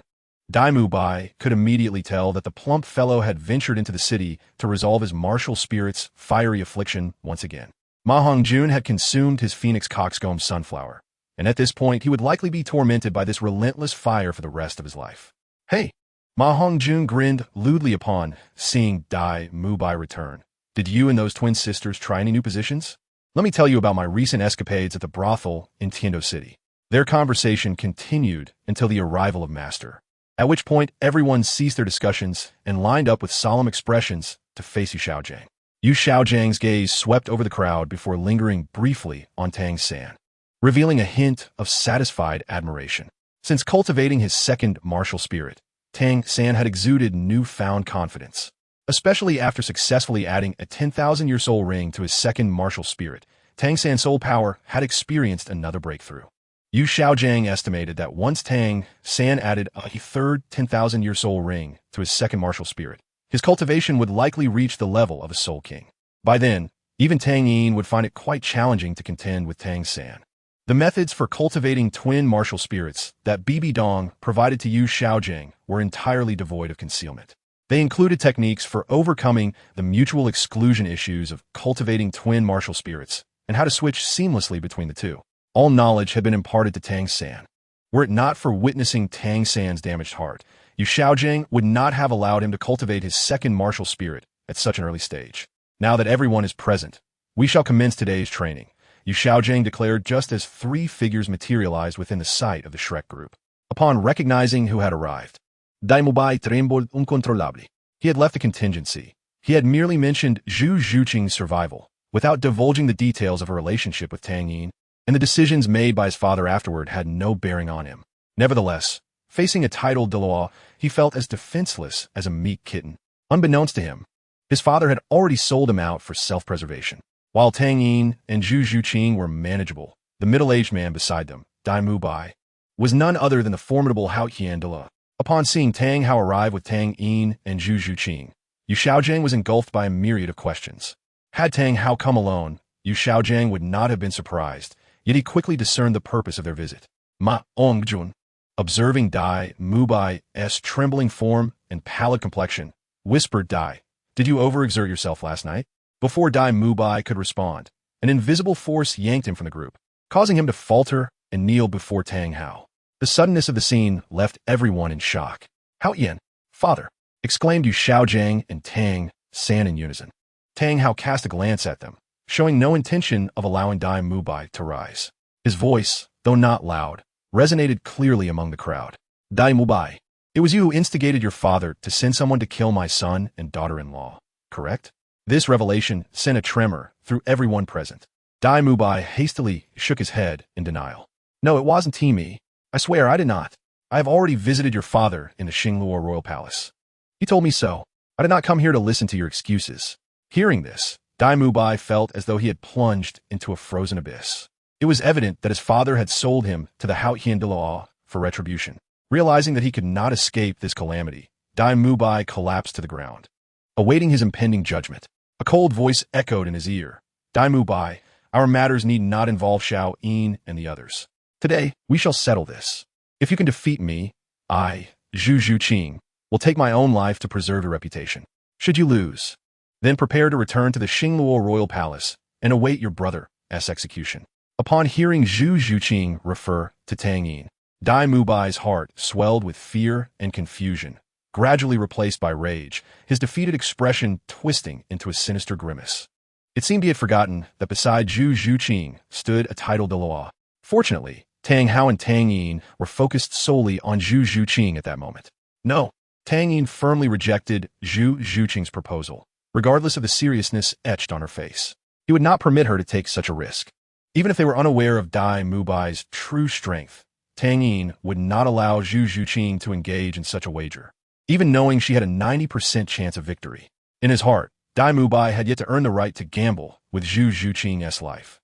Dai Mubai could immediately tell that the plump fellow had ventured into the city to resolve his martial spirit's fiery affliction once again. Ma Hongjun had consumed his phoenix coxcomb sunflower, and at this point he would likely be tormented by this relentless fire for the rest of his life. "Hey!" Ma Hongjun grinned lewdly upon seeing Dai Mubai return. "Did you and those twin sisters try any new positions? Let me tell you about my recent escapades at the brothel in Tiando City." Their conversation continued until the arrival of Master, at which point everyone ceased their discussions and lined up with solemn expressions to face Yu Xiaojiang. Yu Xiaojiang's gaze swept over the crowd before lingering briefly on Tang San, revealing a hint of satisfied admiration. Since cultivating his second martial spirit, Tang San had exuded newfound confidence, especially after successfully adding a 10,000-year soul ring to his second martial spirit. Tang San's soul power had experienced another breakthrough. Yu Xiaojiang estimated that once Tang San added a third 10,000-year soul ring to his second martial spirit, his cultivation would likely reach the level of a soul king. By then, even Tang Yin would find it quite challenging to contend with Tang San. The methods for cultivating twin martial spirits that Bibi Dong provided to Yu Xiaojiang were entirely devoid of concealment. They included techniques for overcoming the mutual exclusion issues of cultivating twin martial spirits and how to switch seamlessly between the two. All knowledge had been imparted to Tang San. Were it not for witnessing Tang San's damaged heart, Yu Xiaojiang would not have allowed him to cultivate his second martial spirit at such an early stage. "Now that everyone is present, we shall commence today's training," Yu Xiaojiang declared just as three figures materialized within the sight of the Shrek group. Upon recognizing who had arrived, Dai Mubai trembled incontrolably. He had left the contingency. He had merely mentioned Zhu Zhuqing's survival, without divulging the details of her relationship with Tang Yin, and the decisions made by his father afterward had no bearing on him. Nevertheless, facing a titled Douluo, he felt as defenseless as a meek kitten. Unbeknownst to him, his father had already sold him out for self-preservation. While Tang Yin and Zhu Zhuqing were manageable, the middle-aged man beside them, Dai Mubai, was none other than the formidable Haotian Douluo. Upon seeing Tang Hao arrive with Tang Yin and Zhu Zhuqing, Yu Xiaojiang was engulfed by a myriad of questions. Had Tang Hao come alone, Yu Xiaojiang would not have been surprised, yet he quickly discerned the purpose of their visit. Ma Ongjun, observing Dai Mubai's trembling form and pallid complexion, whispered Dai, "Did you overexert yourself last night?" Before Dai Mubai could respond, an invisible force yanked him from the group, causing him to falter and kneel before Tang Hao. The suddenness of the scene left everyone in shock. "Hao Yan, father!" exclaimed Yu Xiaojiang and Tang San in unison. Tang Hao cast a glance at them, showing no intention of allowing Dai Mubai to rise. His voice, though not loud, resonated clearly among the crowd. "Dai Mubai, it was you who instigated your father to send someone to kill my son and daughter-in-law, correct?" This revelation sent a tremor through everyone present. Dai Mubai hastily shook his head in denial. "No, it wasn't me. I swear I did not. I have already visited your father in the Xingluo royal palace. He told me so. I did not come here to listen to your excuses." Hearing this, Dai Mubai felt as though he had plunged into a frozen abyss. It was evident that his father had sold him to the Haotian Douluo for retribution. Realizing that he could not escape this calamity, Dai Mubai collapsed to the ground, awaiting his impending judgment. A cold voice echoed in his ear. "Dai Mubai, our matters need not involve Xiao Yin and the others. Today, we shall settle this. If you can defeat me, I, Zhu Zhuqing, will take my own life to preserve your reputation. Should you lose, then prepare to return to the Xingluo royal palace and await your brother's execution." Upon hearing Zhu Zhuqing refer to Tang Yin, Dai Mubai's heart swelled with fear and confusion, gradually replaced by rage, his defeated expression twisting into a sinister grimace. It seemed he had forgotten that beside Zhu Zhuqing stood a titled Douluo. Fortunately, Tang Hao and Tang Yin were focused solely on Zhu Zhuqing at that moment. No, Tang Yin firmly rejected Zhu Zhuqing's proposal, regardless of the seriousness etched on her face. He would not permit her to take such a risk. Even if they were unaware of Dai Mubai's true strength, Tang Yin would not allow Zhu Zhuqing to engage in such a wager, even knowing she had a 90% chance of victory. In his heart, Dai Mubai had yet to earn the right to gamble with Zhu Zhuqing's life.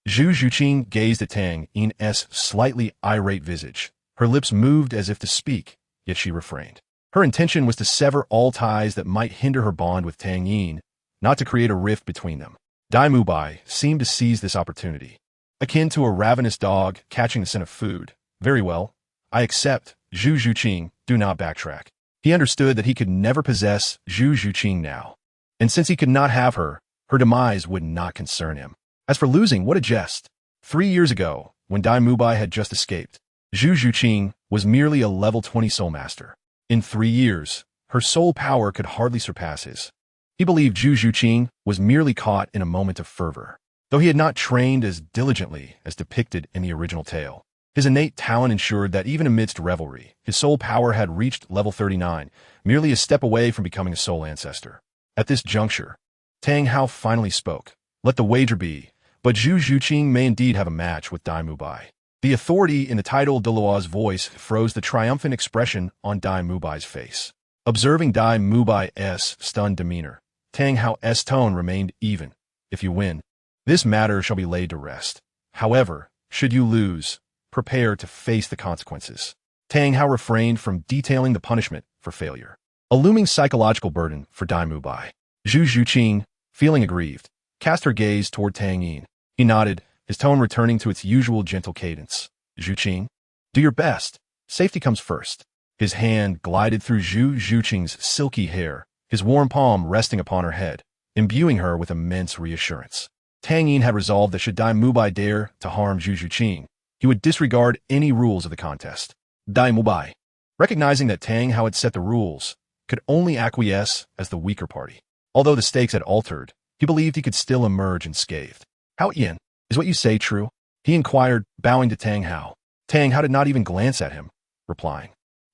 Zhu Zhuqing gazed at Tang Yin's slightly irate visage. Her lips moved as if to speak, yet she refrained. Her intention was to sever all ties that might hinder her bond with Tang Yin, not to create a rift between them. Dai Mubai seemed to seize this opportunity, akin to a ravenous dog catching the scent of food. "Very well, I accept, Zhu Zhuqing, do not backtrack." He understood that he could never possess Zhu Zhuqing now, and since he could not have her, her demise would not concern him. As for losing, what a jest. 3 years ago, when Dai Mubai had just escaped, Zhu Zhuqing was merely a level 20 soul master. In 3 years, her soul power could hardly surpass his. He believed Zhu Zhuqing was merely caught in a moment of fervor, though he had not trained as diligently as depicted in the original tale. His innate talent ensured that even amidst revelry, his soul power had reached level 39, merely a step away from becoming a soul ancestor. At this juncture, Tang Hao finally spoke. "Let the wager be, but Zhu Zhuqing may indeed have a match with Dai Mubai." The authority in the title Douluo's voice froze the triumphant expression on Dai Mubai's face. Observing Dai Mubai's stunned demeanor, Tang Hao's tone remained even. "If you win, this matter shall be laid to rest. However, should you lose, prepare to face the consequences." Tang Hao refrained from detailing the punishment for failure, a looming psychological burden for Dai Mubai. Zhu Zhuqing, feeling aggrieved, cast her gaze toward Tang Yin. He nodded, his tone returning to its usual gentle cadence. "Zhuqing, do your best. Safety comes first." His hand glided through Zhu Zhuqing's silky hair, his warm palm resting upon her head, imbuing her with immense reassurance. Tang Yin had resolved that should Dai Mubai dare to harm Zhu Zhuqing, he would disregard any rules of the contest. Dai Mubai, recognizing that Tang Hao had set the rules, could only acquiesce as the weaker party. Although the stakes had altered, he believed he could still emerge unscathed. "Hao Yan, is what you say true?" he inquired, bowing to Tang Hao. Tang Hao did not even glance at him, replying,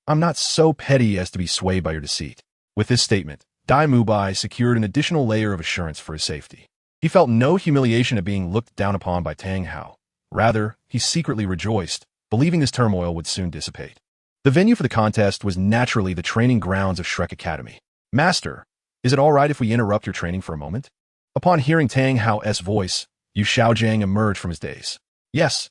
"I'm not so petty as to be swayed by your deceit." With this statement, Dai Mubai secured an additional layer of assurance for his safety. He felt no humiliation at being looked down upon by Tang Hao. Rather, he secretly rejoiced, believing this turmoil would soon dissipate. The venue for the contest was naturally the training grounds of Shrek Academy. "Master, is it all right if we interrupt your training for a moment?" Upon hearing Tang Hao's voice, Yu Xiaojiang emerged from his daze. Yes,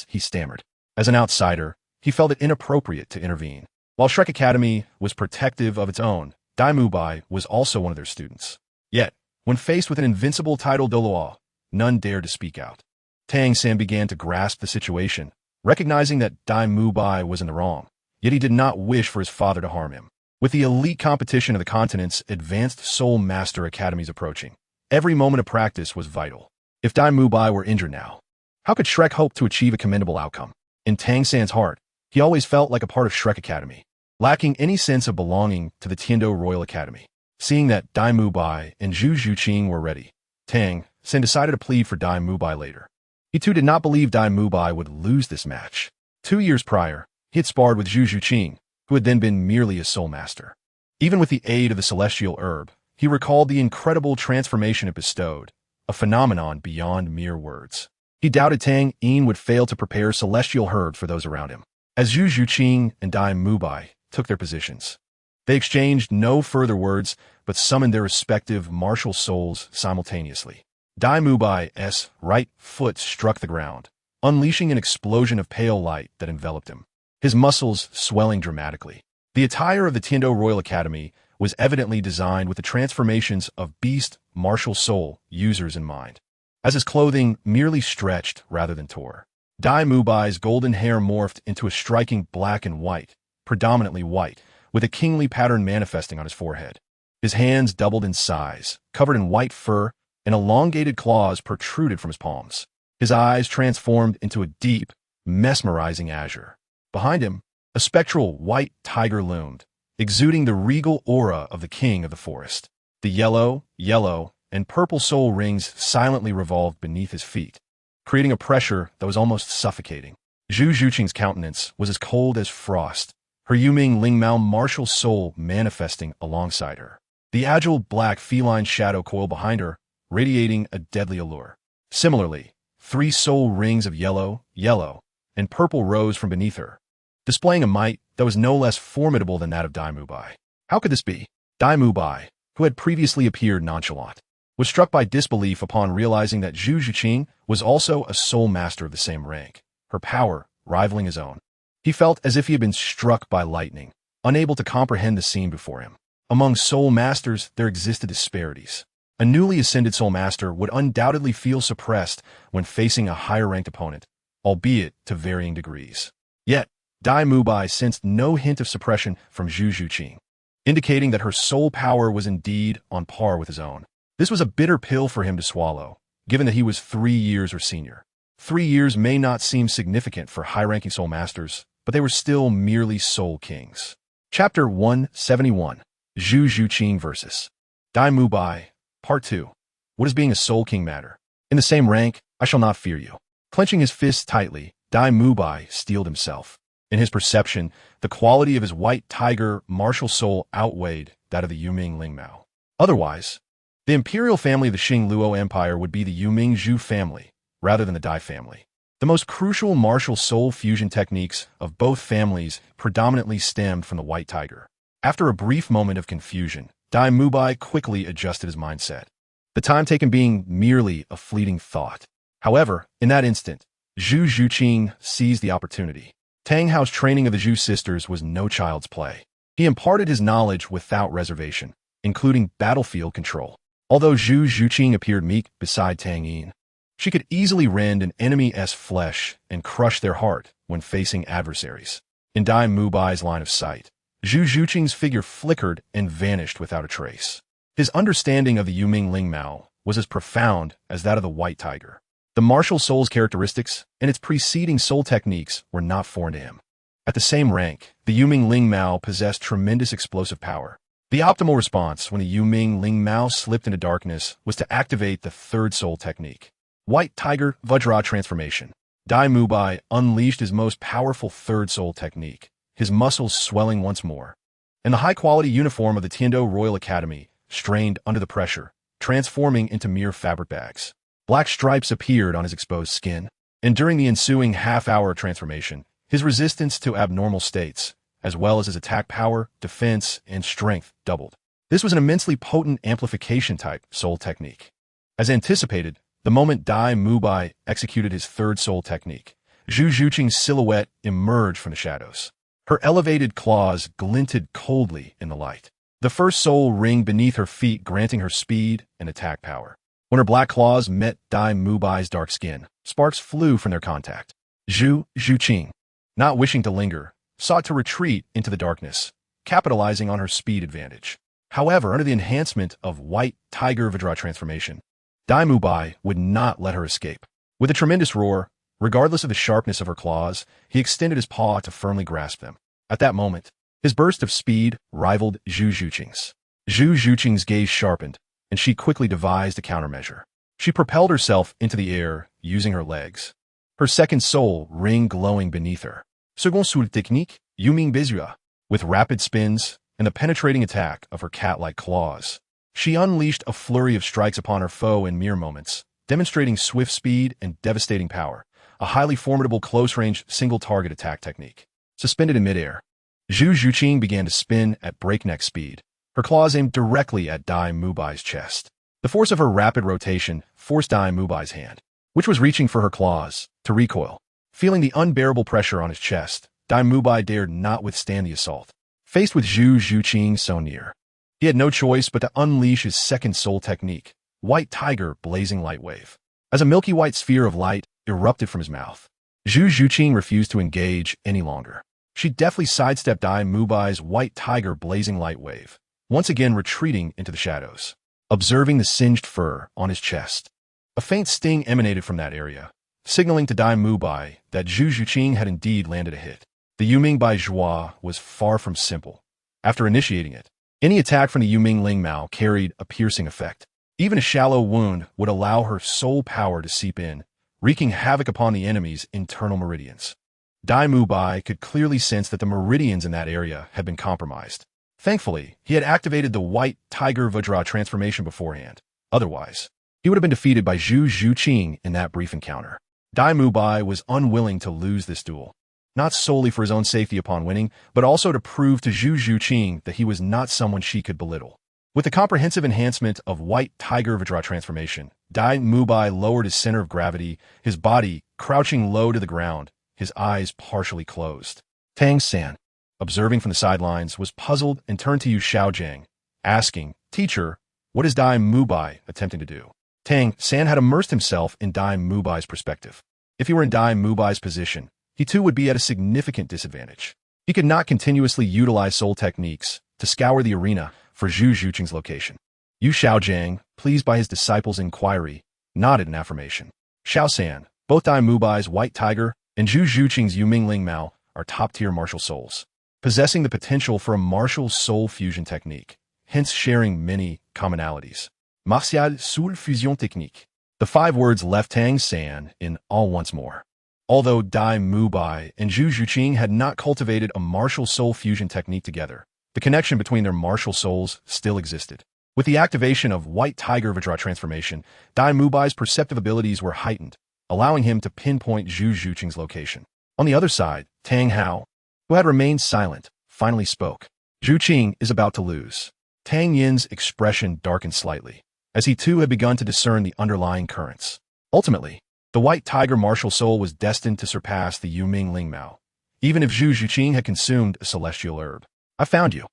he stammered. As an outsider, he felt it inappropriate to intervene. While Shrek Academy was protective of its own, Dai Mubai was also one of their students. Yet, when faced with an invincible title Douluo, none dared to speak out. Tang San began to grasp the situation, recognizing that Dai Mubai was in the wrong, yet he did not wish for his father to harm him. With the elite competition of the continent's advanced Soul Master Academies approaching, every moment of practice was vital. If Dai Mubai were injured now, how could Shrek hope to achieve a commendable outcome? In Tang San's heart, he always felt like a part of Shrek Academy, lacking any sense of belonging to the Tiando Royal Academy. Seeing that Dai Mubai and Zhu Zhuqing were ready, Tang San decided to plead for Dai Mubai later. He too did not believe Dai Mubai would lose this match. 2 years prior, he had sparred with Zhu Zhuqing, who had then been merely a soul master. Even with the aid of the celestial herb, he recalled the incredible transformation it bestowed, a phenomenon beyond mere words. He doubted Tang Yin would fail to prepare celestial herb for those around him. As Zhu Zhuqing and Dai Mubai took their positions, they exchanged no further words, but summoned their respective martial souls simultaneously. Dai Mubai's right foot struck the ground, unleashing an explosion of pale light that enveloped him, his muscles swelling dramatically. The attire of the Tiando Royal Academy was evidently designed with the transformations of beast martial soul users in mind, as his clothing merely stretched rather than tore. Dai Mubai's golden hair morphed into a striking black and white, predominantly white, with a kingly pattern manifesting on his forehead. His hands doubled in size, covered in white fur, and elongated claws protruded from his palms. His eyes transformed into a deep, mesmerizing azure. Behind him, a spectral white tiger loomed, exuding the regal aura of the king of the forest. The yellow, and purple soul rings silently revolved beneath his feet, creating a pressure that was almost suffocating. Zhu Zhuqing's countenance was as cold as frost, her Yuming Lingmao martial soul manifesting alongside her. The agile black feline shadow coiled behind her, radiating a deadly allure. Similarly, 3 soul rings of yellow, and purple rose from beneath her, displaying a might that was no less formidable than that of Dai Mubai. How could this be? Dai Mubai, who had previously appeared nonchalant, was struck by disbelief upon realizing that Zhu Zhuqing was also a soul master of the same rank, her power rivaling his own. He felt as if he had been struck by lightning, unable to comprehend the scene before him. Among soul masters, there existed disparities. A newly ascended soul master would undoubtedly feel suppressed when facing a higher-ranked opponent, albeit to varying degrees. Yet, Dai Mubai sensed no hint of suppression from Zhu Zhuqing, indicating that her soul power was indeed on par with his own. This was a bitter pill for him to swallow, given that he was 3 years her senior. 3 years may not seem significant for high-ranking soul masters, but they were still merely soul kings. Chapter 171, Zhu Zhuqing vs. Dai Mubai, Part 2. What does being a soul king matter? In the same rank, I shall not fear you. Clenching his fists tightly, Dai Mubai steeled himself. In his perception, the quality of his white tiger martial soul outweighed that of the Yuming Lingmao. Otherwise, the imperial family of the Xingluo Empire would be the Yuming Zhu family, rather than the Dai family. The most crucial martial soul fusion techniques of both families predominantly stemmed from the white tiger. After a brief moment of confusion, Dai Mubai quickly adjusted his mindset, the time taken being merely a fleeting thought. However, in that instant, Zhu Zhuqing seized the opportunity. Tang Hao's training of the Zhu sisters was no child's play. He imparted his knowledge without reservation, including battlefield control. Although Zhu Zhuqing appeared meek beside Tang Yin, she could easily rend an enemy's flesh and crush their heart when facing adversaries. In Dai Mubai's line of sight, Zhu Zhuqing's figure flickered and vanished without a trace. His understanding of the Yuming Lingmao was as profound as that of the white tiger. The martial soul's characteristics and its preceding soul techniques were not foreign to him. At the same rank, the Yuming Lingmao possessed tremendous explosive power. The optimal response when the Yuming Lingmao slipped into darkness was to activate the third soul technique, White Tiger Vajra Transformation. Dai Mubai unleashed his most powerful third soul technique, his muscles swelling once more. and the high-quality uniform of the Tiando Royal Academy strained under the pressure, transforming into mere fabric bags. Black stripes appeared on his exposed skin, and during the ensuing half-hour transformation, his resistance to abnormal states, as well as his attack power, defense, and strength, doubled. This was an immensely potent amplification-type soul technique. As anticipated, the moment Dai Mubai executed his third soul technique, Zhu Zhuqing's silhouette emerged from the shadows. Her elevated claws glinted coldly in the light, the first soul ring beneath her feet granting her speed and attack power. When her black claws met Dai Mubai's dark skin, sparks flew from their contact. Zhu Zhuqing, not wishing to linger, sought to retreat into the darkness, capitalizing on her speed advantage. However, under the enhancement of White Tiger Vajra transformation, Dai Mubai would not let her escape. With a tremendous roar, regardless of the sharpness of her claws, he extended his paw to firmly grasp them. At that moment, his burst of speed rivaled Zhu Zhuqing's. Zhu Zhuqing's gaze sharpened, and she quickly devised a countermeasure. She propelled herself into the air using her legs, her second soul ring glowing beneath her. Second soul technique, Yuming Bezua, with rapid spins and the penetrating attack of her cat-like claws. She unleashed a flurry of strikes upon her foe in mere moments, demonstrating swift speed and devastating power, a highly formidable close-range single-target attack technique. Suspended in midair, Zhu Zhuqing began to spin at breakneck speed, her claws aimed directly at Dai Mubai's chest. The force of her rapid rotation forced Dai Mubai's hand, which was reaching for her claws, to recoil. Feeling the unbearable pressure on his chest, Dai Mubai dared not withstand the assault. Faced with Zhu Zhuqing so near, he had no choice but to unleash his second soul technique, White Tiger Blazing Light Wave. As a milky white sphere of light erupted from his mouth, Zhu Zhuqing refused to engage any longer. She deftly sidestepped Dai Mubai's White Tiger Blazing Light Wave, once again retreating into the shadows. Observing the singed fur on his chest, a faint sting emanated from that area, signaling to Dai Mubai that Zhu Zhuqing had indeed landed a hit. The Yuming Bai Zhua was far from simple. After initiating it, any attack from the Yuming Ling Mao carried a piercing effect. Even a shallow wound would allow her soul power to seep in, wreaking havoc upon the enemy's internal meridians. Dai Mubai could clearly sense that the meridians in that area had been compromised. Thankfully, he had activated the White Tiger Vajra transformation beforehand. Otherwise, he would have been defeated by Zhu Zhuqing in that brief encounter. Dai Mubai was unwilling to lose this duel, not solely for his own safety upon winning, but also to prove to Zhu Zhuqing that he was not someone she could belittle. With the comprehensive enhancement of White Tiger Vajra transformation, Dai Mubai lowered his center of gravity, his body crouching low to the ground, his eyes partially closed. Tang San, observing from the sidelines, was puzzled and turned to Yu Xiaojiang, asking, "Teacher, what is Dai Mubai attempting to do?" Tang San had immersed himself in Dai Mubai's perspective. If he were in Dai Mubai's position, he too would be at a significant disadvantage. He could not continuously utilize soul techniques to scour the arena for Zhu Zhuqing's location. Yu Xiaojiang, pleased by his disciple's inquiry, nodded in affirmation. Xiaosan, both Dai Mubai's White Tiger and Zhu Zhuqing's Yuming Ling Mao are top-tier martial souls, possessing the potential for a martial soul fusion technique, hence sharing many commonalities. Myriad soul fusion technique. The 5 words left Tang San in awe once more. Although Dai Mubai and Zhu Zhuqing had not cultivated a martial soul fusion technique together, the connection between their martial souls still existed. With the activation of White Tiger Vajra transformation, Dai Mubai's perceptive abilities were heightened, allowing him to pinpoint Zhu Zhuqing's location. On the other side, Tang Hao, who had remained silent, finally spoke. Zhuqing is about to lose. Tang Yin's expression darkened slightly, as he too had begun to discern the underlying currents. Ultimately, the White Tiger martial soul was destined to surpass the Yuming Ling Mao, even if Zhu Zhuqing had consumed a celestial herb. "I found you."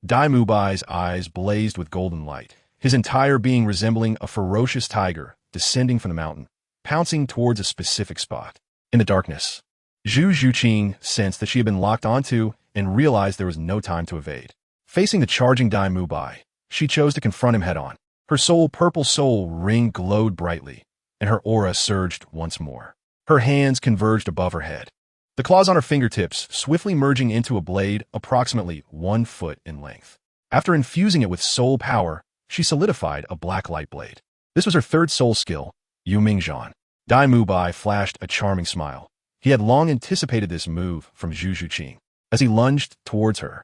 Dai Mubai's eyes blazed with golden light, his entire being resembling a ferocious tiger descending from the mountain, pouncing towards a specific spot. In the darkness, Zhu Zhuqing sensed that she had been locked onto and realized there was no time to evade. Facing the charging Dai Mubai, she chose to confront him head-on. Her purple soul ring glowed brightly, and her aura surged once more. Her hands converged above her head, the claws on her fingertips swiftly merging into a blade approximately 1 foot in length. After infusing it with soul power, she solidified a black light blade. This was her third soul skill, Yu Mingzhan. Dai Mubai flashed a charming smile. He had long anticipated this move from Zhu Zhuqing. As he lunged towards her,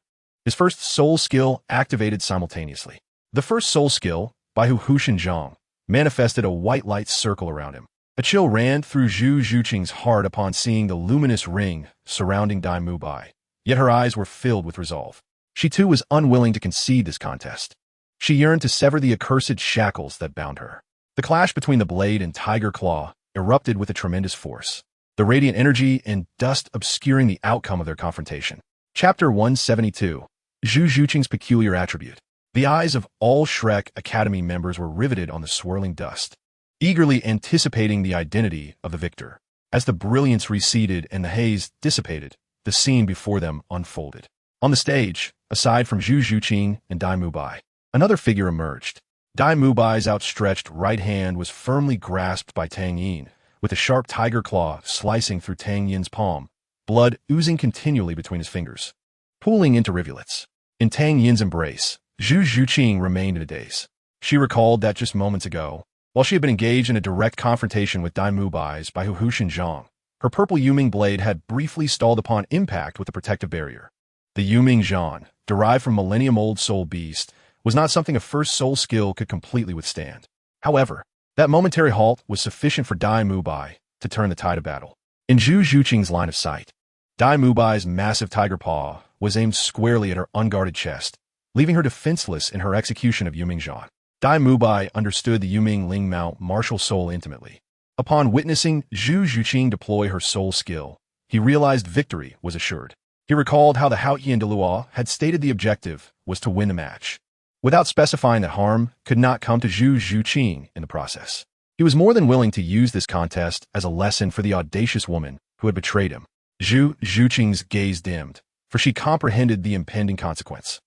His first soul skill activated simultaneously. The first soul skill, by Zhang, manifested a white light circle around him. A chill ran through Zhu Zhuqing's heart upon seeing the luminous ring surrounding Dai Mubai, yet her eyes were filled with resolve. She too was unwilling to concede this contest. She yearned to sever the accursed shackles that bound her. The clash between the blade and tiger claw erupted with a tremendous force, the radiant energy and dust obscuring the outcome of their confrontation. Chapter 172. Zhu Zhuqing's peculiar attribute. The eyes of all Shrek Academy members were riveted on the swirling dust, eagerly anticipating the identity of the victor. As the brilliance receded and the haze dissipated, the scene before them unfolded. On the stage, aside from Zhu Zhuqing and Dai Mubai, another figure emerged. Dai Mubai's outstretched right hand was firmly grasped by Tang Yin, with a sharp tiger claw slicing through Tang Yin's palm, blood oozing continually between his fingers, pooling into rivulets. In Tang Yin's embrace, Zhu Zhuqing remained in a daze. She recalled that just moments ago, while she had been engaged in a direct confrontation with Dai Mubai's by Zhang, her purple Yuming blade had briefly stalled upon impact with the protective barrier. The Yuming Zhan, derived from millennium-old soul beast, was not something a first soul skill could completely withstand. However, that momentary halt was sufficient for Dai Mubai to turn the tide of battle. In Zhu Zhuqing's line of sight, Dai Mubai's massive tiger paw was aimed squarely at her unguarded chest, leaving her defenseless in her execution of Yuming Zhan. Dai Mubai understood the Yuming Lingmao martial soul intimately. Upon witnessing Zhu Zhuqing deploy her soul skill, he realized victory was assured. He recalled how the Haotian Douluo had stated the objective was to win the match, without specifying that harm could not come to Zhu Zhuqing in the process. He was more than willing to use this contest as a lesson for the audacious woman who had betrayed him. Zhu Zhuqing's gaze dimmed, for she comprehended the impending consequence.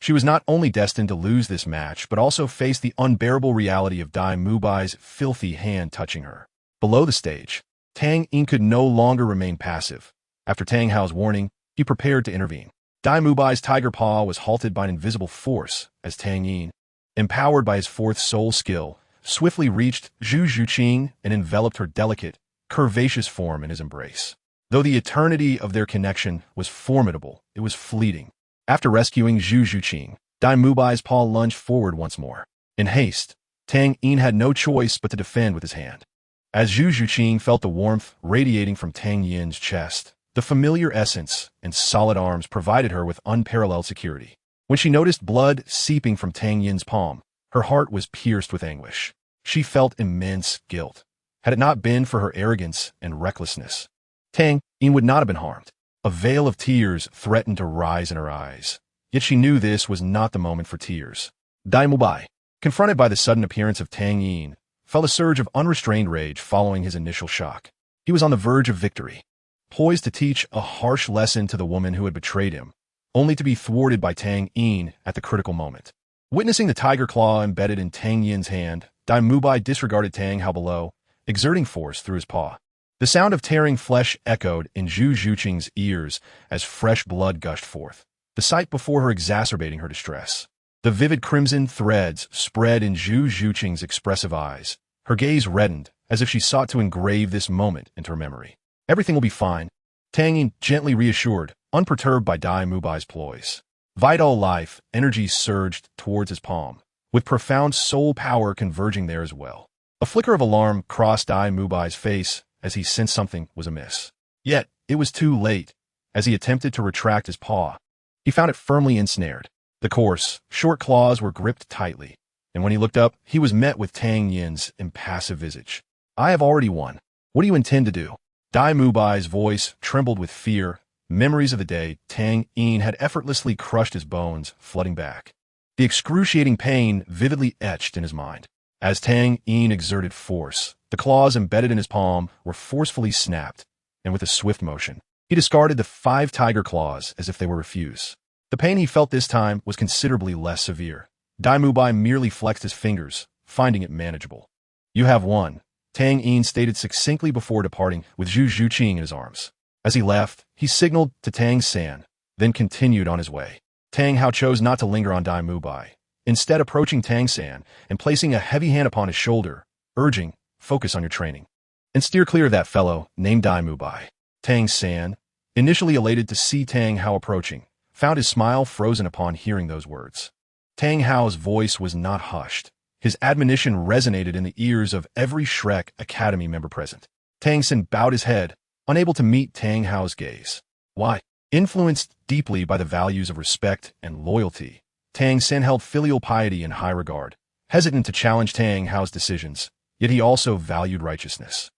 She was not only destined to lose this match, but also face the unbearable reality of Dai Mubai's filthy hand touching her. Below the stage, Tang Yin could no longer remain passive. After Tang Hao's warning, he prepared to intervene. Dai Mubai's tiger paw was halted by an invisible force as Tang Yin, empowered by his fourth soul skill, swiftly reached Zhu Zhuqing and enveloped her delicate, curvaceous form in his embrace. Though the eternity of their connection was formidable, it was fleeting. After rescuing Zhu Zhuqing, Dai Mubai's paw lunged forward once more. In haste, Tang Yin had no choice but to defend with his hand. As Zhu Zhuqing felt the warmth radiating from Tang Yin's chest, the familiar essence and solid arms provided her with unparalleled security. When she noticed blood seeping from Tang Yin's palm, her heart was pierced with anguish. She felt immense guilt. Had it not been for her arrogance and recklessness, Tang Yin would not have been harmed. A veil of tears threatened to rise in her eyes, yet she knew this was not the moment for tears. Dai Mubai, confronted by the sudden appearance of Tang Yin, felt a surge of unrestrained rage following his initial shock. He was on the verge of victory, poised to teach a harsh lesson to the woman who had betrayed him, only to be thwarted by Tang Yin at the critical moment. Witnessing the tiger claw embedded in Tang Yin's hand, Dai Mubai disregarded Tang Hao below, exerting force through his paw. The sound of tearing flesh echoed in Zhu Zhuqing's ears as fresh blood gushed forth, the sight before her exacerbating her distress. The vivid crimson threads spread in Zhu Zhuqing's expressive eyes. Her gaze reddened, as if she sought to engrave this moment into her memory. Everything will be fine, Tang Yin gently reassured, unperturbed by Dai Mubai's ploys. Vital life energy surged towards his palm, with profound soul power converging there as well. A flicker of alarm crossed Dai Mubai's face as he sensed something was amiss. Yet, it was too late. As he attempted to retract his paw, he found it firmly ensnared. The coarse, short claws were gripped tightly, and when he looked up, he was met with Tang Yin's impassive visage. I have already won. What do you intend to do? Dai Mubai's voice trembled with fear. Memories of the day Tang Yin had effortlessly crushed his bones, flooding back. The excruciating pain vividly etched in his mind. As Tang Yin exerted force, the claws embedded in his palm were forcefully snapped, and with a swift motion, he discarded the 5 tiger claws as if they were refuse. The pain he felt this time was considerably less severe. Dai Mubai merely flexed his fingers, finding it manageable. You have won, Tang Yin stated succinctly before departing with Zhu Zhuqing in his arms. As he left, he signaled to Tang San, then continued on his way. Tang Hao chose not to linger on Dai Mubai, instead approaching Tang San and placing a heavy hand upon his shoulder, urging, focus on your training, and steer clear of that fellow named Dai Mubai. Tang San, initially elated to see Tang Hao approaching, found his smile frozen upon hearing those words. Tang Hao's voice was not hushed. His admonition resonated in the ears of every Shrek Academy member present. Tang Sin bowed his head, unable to meet Tang Hao's gaze. Why? Influenced deeply by the values of respect and loyalty, Tang Sin held filial piety in high regard, hesitant to challenge Tang Hao's decisions, yet he also valued righteousness.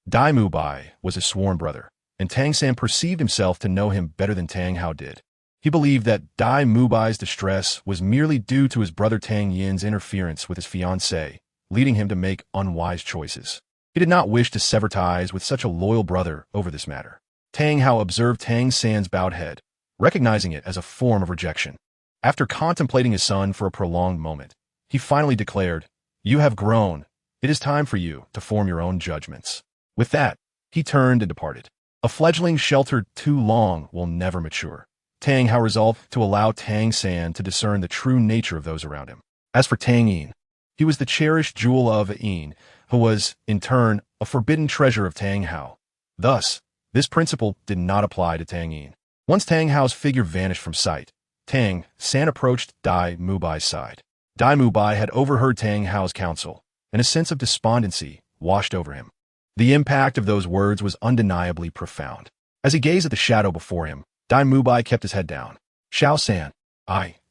Dai Mubai was his sworn brother, and Tang San perceived himself to know him better than Tang Hao did. He believed that Dai Mubai's distress was merely due to his brother Tang Yin's interference with his fiancée, leading him to make unwise choices. He did not wish to sever ties with such a loyal brother over this matter. Tang Hao observed Tang San's bowed head, recognizing it as a form of rejection. After contemplating his son for a prolonged moment, he finally declared, "You have grown. It is time for you to form your own judgments." With that, he turned and departed. A fledgling sheltered too long will never mature. Tang Hao resolved to allow Tang San to discern the true nature of those around him. As for Tang Yin, he was the cherished jewel of Yin, who was, in turn, a forbidden treasure of Tang Hao. Thus, this principle did not apply to Tang Yin. Once Tang Hao's figure vanished from sight, Tang San approached Dai Mubai's side. Dai Mubai had overheard Tang Hao's counsel, and a sense of despondency washed over him. The impact of those words was undeniably profound. As he gazed at the shadow before him, Dai Mubai kept his head down. "Xiao San."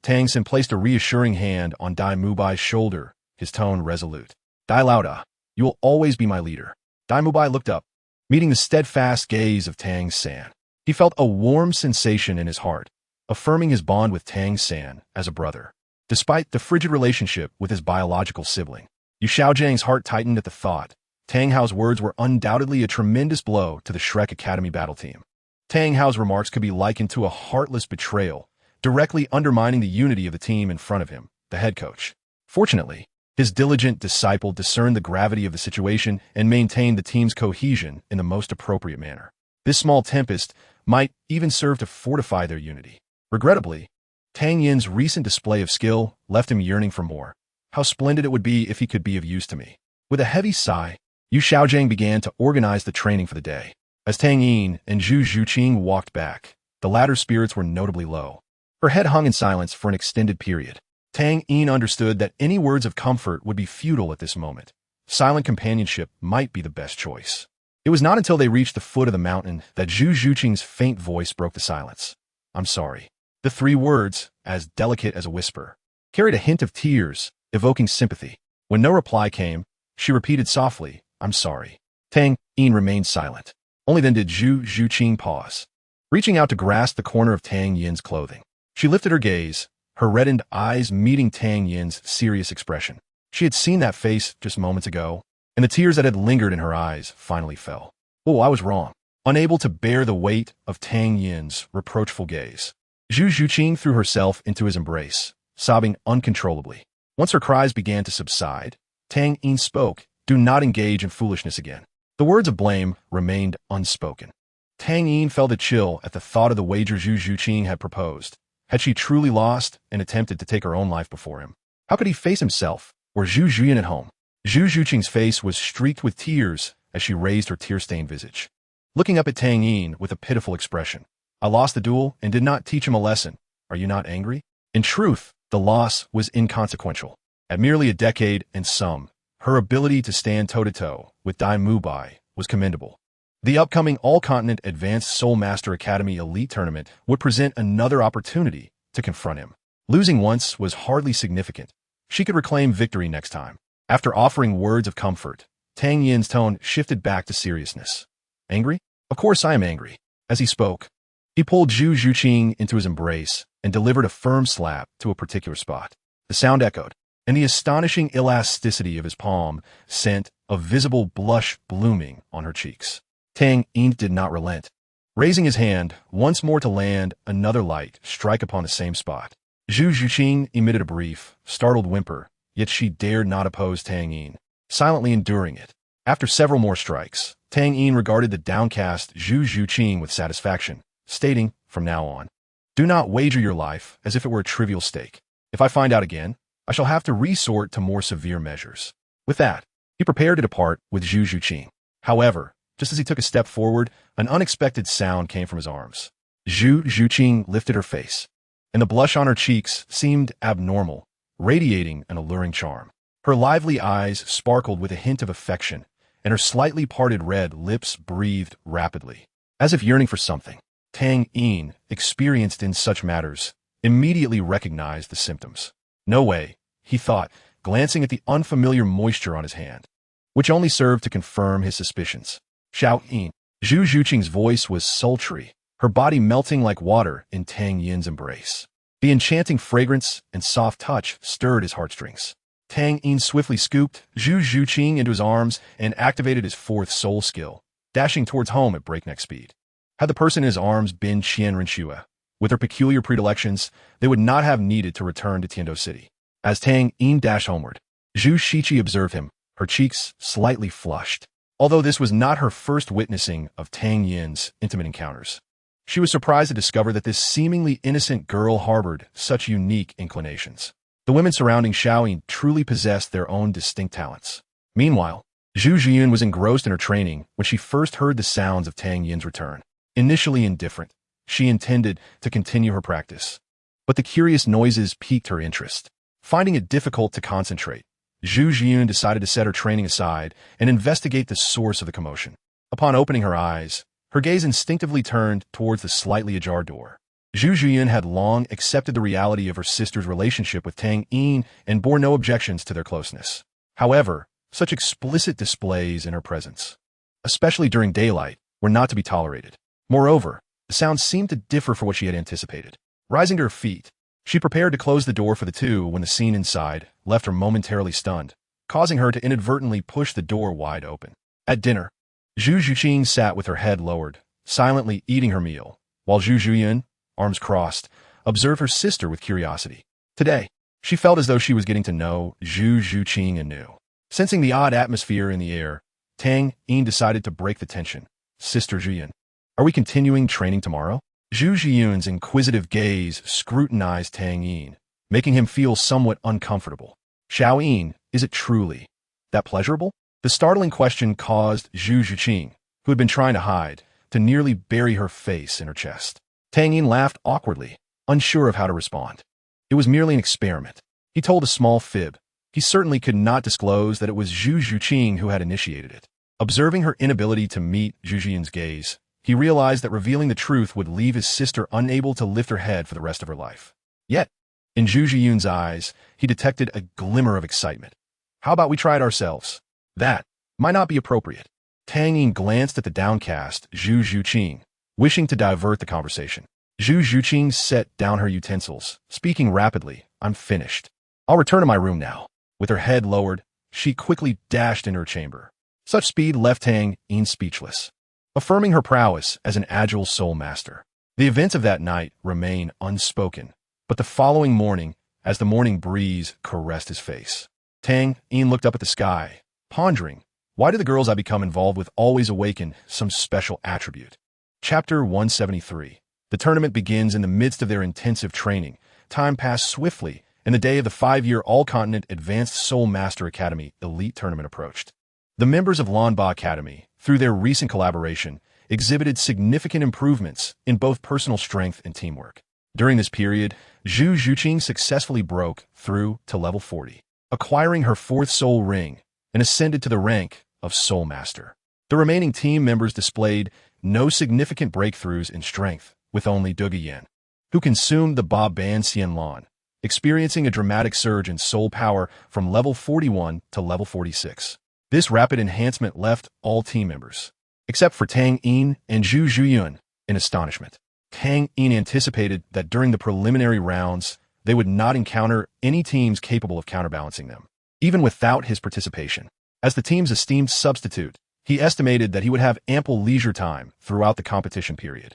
Tang San placed a reassuring hand on Dai Mubai's shoulder, his tone resolute. "Dai Lauda, you will always be my leader." Dai Mubai looked up, meeting the steadfast gaze of Tang San. He felt a warm sensation in his heart, affirming his bond with Tang San as a brother. Despite the frigid relationship with his biological sibling, Yu Xiaojiang's heart tightened at the thought. Tang Hao's words were undoubtedly a tremendous blow to the Shrek Academy battle team. Tang Hao's remarks could be likened to a heartless betrayal, directly undermining the unity of the team in front of him, the head coach. Fortunately, his diligent disciple discerned the gravity of the situation and maintained the team's cohesion in the most appropriate manner. This small tempest might even serve to fortify their unity. Regrettably, Tang Yin's recent display of skill left him yearning for more. How splendid it would be if he could be of use to me. With a heavy sigh, Yu Xiaojiang began to organize the training for the day. As Tang Yin and Zhu Zhuqing walked back, the latter's spirits were notably low. Her head hung in silence for an extended period. Tang Yin understood that any words of comfort would be futile at this moment. Silent companionship might be the best choice. It was not until they reached the foot of the mountain that Zhu Zhuqing's faint voice broke the silence. "I'm sorry." The three words, as delicate as a whisper, carried a hint of tears, evoking sympathy. When no reply came, she repeated softly, "I'm sorry." Tang Yin remained silent. Only then did Zhu Zhuqing pause, reaching out to grasp the corner of Tang Yin's clothing. She lifted her gaze, her reddened eyes meeting Tang Yin's serious expression. She had seen that face just moments ago, and the tears that had lingered in her eyes finally fell. "Oh, I was wrong." Unable to bear the weight of Tang Yin's reproachful gaze, Zhu Zhuqing threw herself into his embrace, sobbing uncontrollably. Once her cries began to subside, Tang Yin spoke, "Do not engage in foolishness again." The words of blame remained unspoken. Tang Yin felt a chill at the thought of the wager Zhu Zhuqing had proposed. Had she truly lost and attempted to take her own life before him? How could he face himself or Zhu Zhuyan at home? Zhu Zhuqing's face was streaked with tears as she raised her tear-stained visage, looking up at Tang Yin with a pitiful expression. "I lost the duel and did not teach him a lesson. Are you not angry?" In truth, the loss was inconsequential. At merely a decade and some, her ability to stand toe-to-toe with Dai Mubai was commendable. The upcoming All-Continent Advanced Soul Master Academy Elite Tournament would present another opportunity to confront him. Losing once was hardly significant. She could reclaim victory next time. After offering words of comfort, Tang Yin's tone shifted back to seriousness. "Angry? Of course I am angry." As he spoke, he pulled Zhu Zhuqing into his embrace and delivered a firm slap to a particular spot. The sound echoed, and the astonishing elasticity of his palm sent a visible blush blooming on her cheeks. Tang Yin did not relent, raising his hand once more to land another light strike upon the same spot. Zhu Zhuqing emitted a brief, startled whimper, yet she dared not oppose Tang Yin, silently enduring it. After several more strikes, Tang Yin regarded the downcast Zhu Zhuqing with satisfaction, stating, "From now on, do not wager your life as if it were a trivial stake. If I find out again, I shall have to resort to more severe measures." With that, he prepared to depart with Zhu Zhuqing. However, just as he took a step forward, an unexpected sound came from his arms. Zhu Zhuqing lifted her face, and the blush on her cheeks seemed abnormal, radiating an alluring charm. Her lively eyes sparkled with a hint of affection, and her slightly parted red lips breathed rapidly, as if yearning for something. Tang Yin, experienced in such matters, immediately recognized the symptoms. No way, he thought, glancing at the unfamiliar moisture on his hand, which only served to confirm his suspicions. Xiao Yin. Zhu Zhuqing's voice was sultry, her body melting like water in Tang Yin's embrace. The enchanting fragrance and soft touch stirred his heartstrings. Tang Yin swiftly scooped Zhu Zhuqing into his arms and activated his fourth soul skill, dashing towards home at breakneck speed. Had the person in his arms been Qian Renxue, with her peculiar predilections, they would not have needed to return to Tiando City. As Tang Yin dashed homeward, Zhu Shiqi observed him, her cheeks slightly flushed. Although this was not her first witnessing of Tang Yin's intimate encounters, she was surprised to discover that this seemingly innocent girl harbored such unique inclinations. The women surrounding Xiao Yin truly possessed their own distinct talents. Meanwhile, Zhu Zhiyun was engrossed in her training when she first heard the sounds of Tang Yin's return. Initially indifferent, she intended to continue her practice. But the curious noises piqued her interest. Finding it difficult to concentrate, Zhu Zhiyun decided to set her training aside and investigate the source of the commotion. Upon opening her eyes, her gaze instinctively turned towards the slightly ajar door. Zhu Zhiyun had long accepted the reality of her sister's relationship with Tang Yin and bore no objections to their closeness. However, such explicit displays in her presence, especially during daylight, were not to be tolerated. Moreover, the sounds seemed to differ from what she had anticipated. Rising to her feet, she prepared to close the door for the two when the scene inside left her momentarily stunned, causing her to inadvertently push the door wide open. At dinner, Zhu Zhuqing sat with her head lowered, silently eating her meal, while Zhu Zhiyun, arms crossed, observed her sister with curiosity. Today, she felt as though she was getting to know Zhu Zhuqing anew. Sensing the odd atmosphere in the air, Tang Yin decided to break the tension. Sister Zhiyun, are we continuing training tomorrow? Zhu Zhiyun's inquisitive gaze scrutinized Tang Yin, making him feel somewhat uncomfortable. Xiao Yin, is it truly that pleasurable? The startling question caused Zhu Zhuqing, who had been trying to hide, to nearly bury her face in her chest. Tang Yin laughed awkwardly, unsure of how to respond. It was merely an experiment. He told a small fib. He certainly could not disclose that it was Zhu Zhuqing who had initiated it. Observing her inability to meet Zhu Zhiyun's gaze, he realized that revealing the truth would leave his sister unable to lift her head for the rest of her life. Yet, in Zhu Zhiyun's eyes, he detected a glimmer of excitement. How about we try it ourselves? That might not be appropriate. Tang Yin glanced at the downcast Zhu Zhuqing, wishing to divert the conversation. Zhu Zhuqing set down her utensils, speaking rapidly. I'm finished. I'll return to my room now. With her head lowered, she quickly dashed into her chamber. Such speed left Tang Yin speechless, affirming her prowess as an agile soul master. The events of that night remain unspoken, but the following morning, as the morning breeze caressed his face, Tang Yin looked up at the sky, pondering, why do the girls I become involved with always awaken some special attribute? Chapter 173. The tournament begins in the midst of their intensive training. Time passed swiftly, and the day of the 5-year All-Continent Advanced Soul Master Academy Elite Tournament approached. The members of Lanba Academy, through their recent collaboration, exhibited significant improvements in both personal strength and teamwork. During this period, Zhu Zhuqing successfully broke through to level 40, acquiring her 4th soul ring, and ascended to the rank of Soul Master. The remaining team members displayed no significant breakthroughs in strength, with only Duge Yan, who consumed the Ba Ban Xianlan, experiencing a dramatic surge in soul power from level 41 to level 46. This rapid enhancement left all team members, except for Tang Yin and Zhu Zhiyun, in astonishment. Tang Yin anticipated that during the preliminary rounds, they would not encounter any teams capable of counterbalancing them, even without his participation. As the team's esteemed substitute, he estimated that he would have ample leisure time throughout the competition period,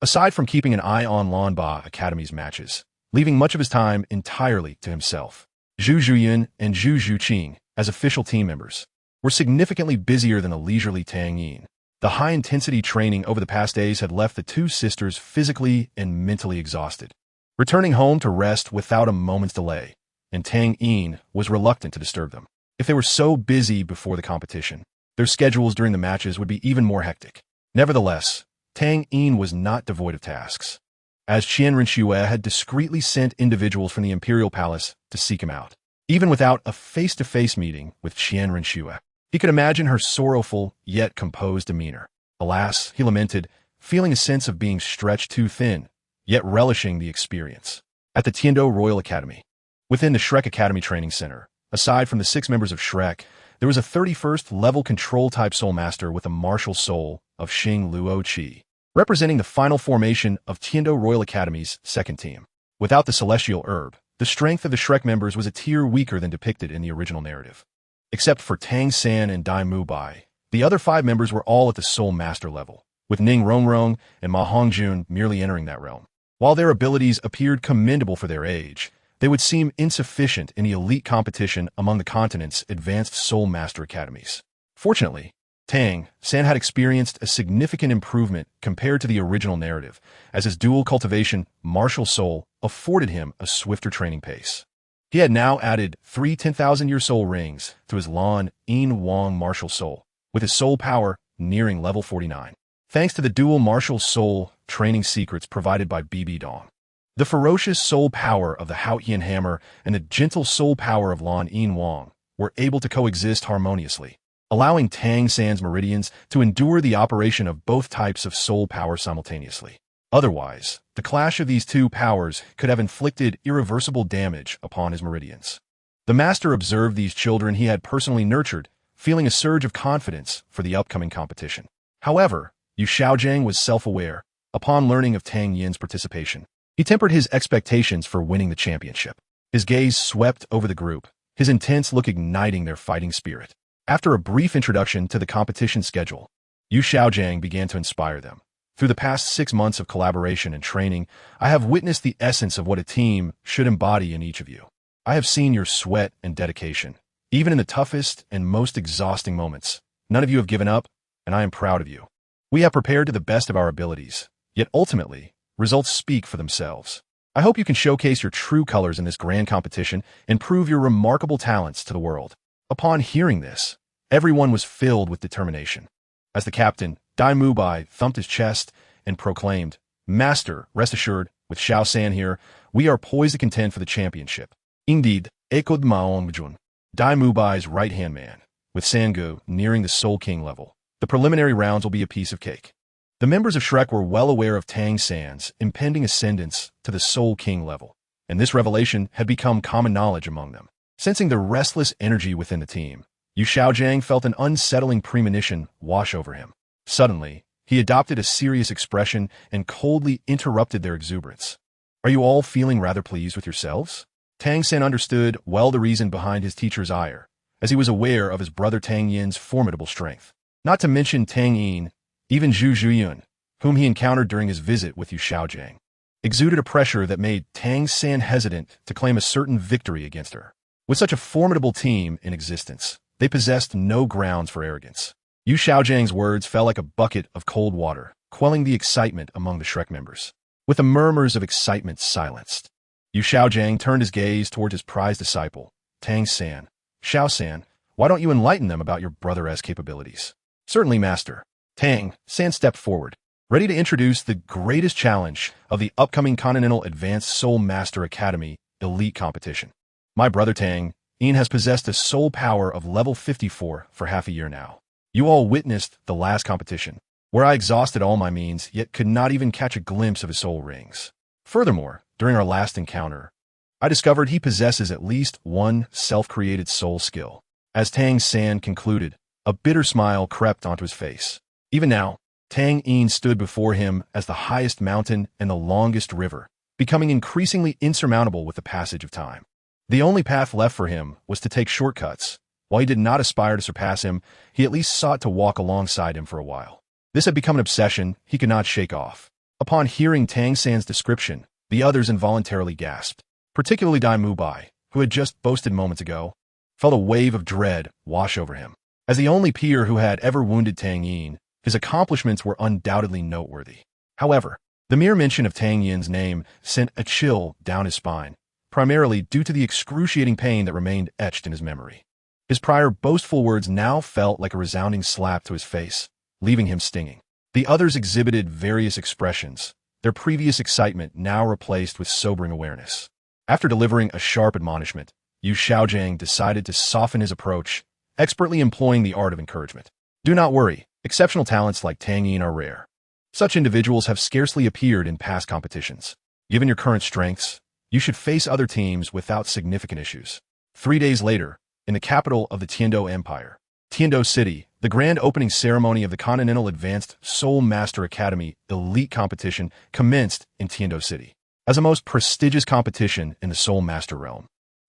aside from keeping an eye on Lanba Academy's matches, leaving much of his time entirely to himself. Zhu Zhiyun and Zhu Zhuqing, as official team members, were significantly busier than the leisurely Tang Yin. The high-intensity training over the past days had left the two sisters physically and mentally exhausted, returning home to rest without a moment's delay, and Tang Yin was reluctant to disturb them. If they were so busy before the competition, their schedules during the matches would be even more hectic. Nevertheless, Tang Yin was not devoid of tasks. as Qian Rinxue had discreetly sent individuals from the imperial palace to seek him out. Even without a face-to-face meeting with Qian Rinxue, he could imagine her sorrowful yet composed demeanor. Alas, he lamented, feeling a sense of being stretched too thin, yet relishing the experience. At the Tiando Royal Academy, within the Shrek Academy Training Center, aside from the 6 members of Shrek, there was a 31st level control-type soul master with a martial soul of Xing Luo Qi, representing the final formation of Tiando Royal Academy's second team. Without the celestial herb, the strength of the Shrek members was a tier weaker than depicted in the original narrative. Except for Tang San and Dai Mu Bai, the other 5 members were all at the soul master level, with Ning Rongrong and Ma Hongjun merely entering that realm. While their abilities appeared commendable for their age, they would seem insufficient in the elite competition among the continent's advanced soul master academies. Fortunately, Tang San had experienced a significant improvement compared to the original narrative, as his dual cultivation martial soul afforded him a swifter training pace. He had now added 3 10,000-year soul rings to his Lan Yin Wang martial soul, with his soul power nearing level 49, thanks to the dual martial soul training secrets provided by BB Dong. The ferocious soul power of the Haotian hammer and the gentle soul power of Lan Yin Wang were able to coexist harmoniously, allowing Tang San's meridians to endure the operation of both types of soul power simultaneously. Otherwise, the clash of these two powers could have inflicted irreversible damage upon his meridians. The master observed these children he had personally nurtured, feeling a surge of confidence for the upcoming competition. However, Yu Xiaojiang was self-aware. Upon learning of Tang Yin's participation, he tempered his expectations for winning the championship. His gaze swept over the group, his intense look igniting their fighting spirit. After a brief introduction to the competition schedule, Yu Xiaojiang began to inspire them. Through the past 6 months of collaboration and training, I have witnessed the essence of what a team should embody in each of you. I have seen your sweat and dedication. Even in the toughest and most exhausting moments, none of you have given up, and I am proud of you. We have prepared to the best of our abilities, yet ultimately, results speak for themselves. I hope you can showcase your true colors in this grand competition and prove your remarkable talents to the world. Upon hearing this, everyone was filled with determination. As the captain, Dai Mu Bai thumped his chest and proclaimed, "Master, rest assured, with Xiao San here, we are poised to contend for the championship." Indeed, echoed Maongjun, Dai Mu Bai's right-hand man, with Sangu nearing the Soul King level. The preliminary rounds will be a piece of cake. The members of Shrek were well aware of Tang San's impending ascendance to the Soul King level, and this revelation had become common knowledge among them. Sensing the restless energy within the team, Yu Xiaojiang felt an unsettling premonition wash over him. Suddenly, he adopted a serious expression and coldly interrupted their exuberance. "Are you all feeling rather pleased with yourselves?" Tang San understood well the reason behind his teacher's ire, as he was aware of his brother Tang Yin's formidable strength. Not to mention Tang Yin, even Zhu Zhuyun, whom he encountered during his visit with Yu Xiaojiang, exuded a pressure that made Tang San hesitant to claim a certain victory against her. With such a formidable team in existence, they possessed no grounds for arrogance. Yu Xiaojiang's words fell like a bucket of cold water, quelling the excitement among the Shrek members. With the murmurs of excitement silenced, Yu Xiaojiang turned his gaze towards his prized disciple, Tang San. "Xiao San, why don't you enlighten them about your brother-esque capabilities?" "Certainly, master." Tang San stepped forward, ready to introduce the greatest challenge of the upcoming Continental Advanced Soul Master Academy Elite Competition. "My brother Tang Yin has possessed a soul power of level 54 for half a year now. You all witnessed the last competition, where I exhausted all my means, yet could not even catch a glimpse of his soul rings. Furthermore, during our last encounter, I discovered he possesses at least one self-created soul skill." As Tang San concluded, a bitter smile crept onto his face. Even now, Tang Yin stood before him as the highest mountain and the longest river, becoming increasingly insurmountable with the passage of time. The only path left for him was to take shortcuts. While he did not aspire to surpass him, he at least sought to walk alongside him for a while. This had become an obsession he could not shake off. Upon hearing Tang San's description, the others involuntarily gasped, particularly Dai Mu Bai, who had just boasted moments ago, felt a wave of dread wash over him. As the only peer who had ever wounded Tang Yin, his accomplishments were undoubtedly noteworthy. However, the mere mention of Tang Yin's name sent a chill down his spine, primarily due to the excruciating pain that remained etched in his memory. His prior boastful words now felt like a resounding slap to his face, leaving him stinging. The others exhibited various expressions, their previous excitement now replaced with sobering awareness. After delivering a sharp admonishment, Yu Xiaojiang decided to soften his approach, expertly employing the art of encouragement. Do not worry, exceptional talents like Tang Yin are rare. Such individuals have scarcely appeared in past competitions. Given your current strengths, you should face other teams without significant issues. 3 days later, in the capital of the Tiando Empire, Tiando City, the grand opening ceremony of the Continental Advanced Soul Master Academy Elite Competition commenced in Tiando City. As a most prestigious competition in the Soul Master realm,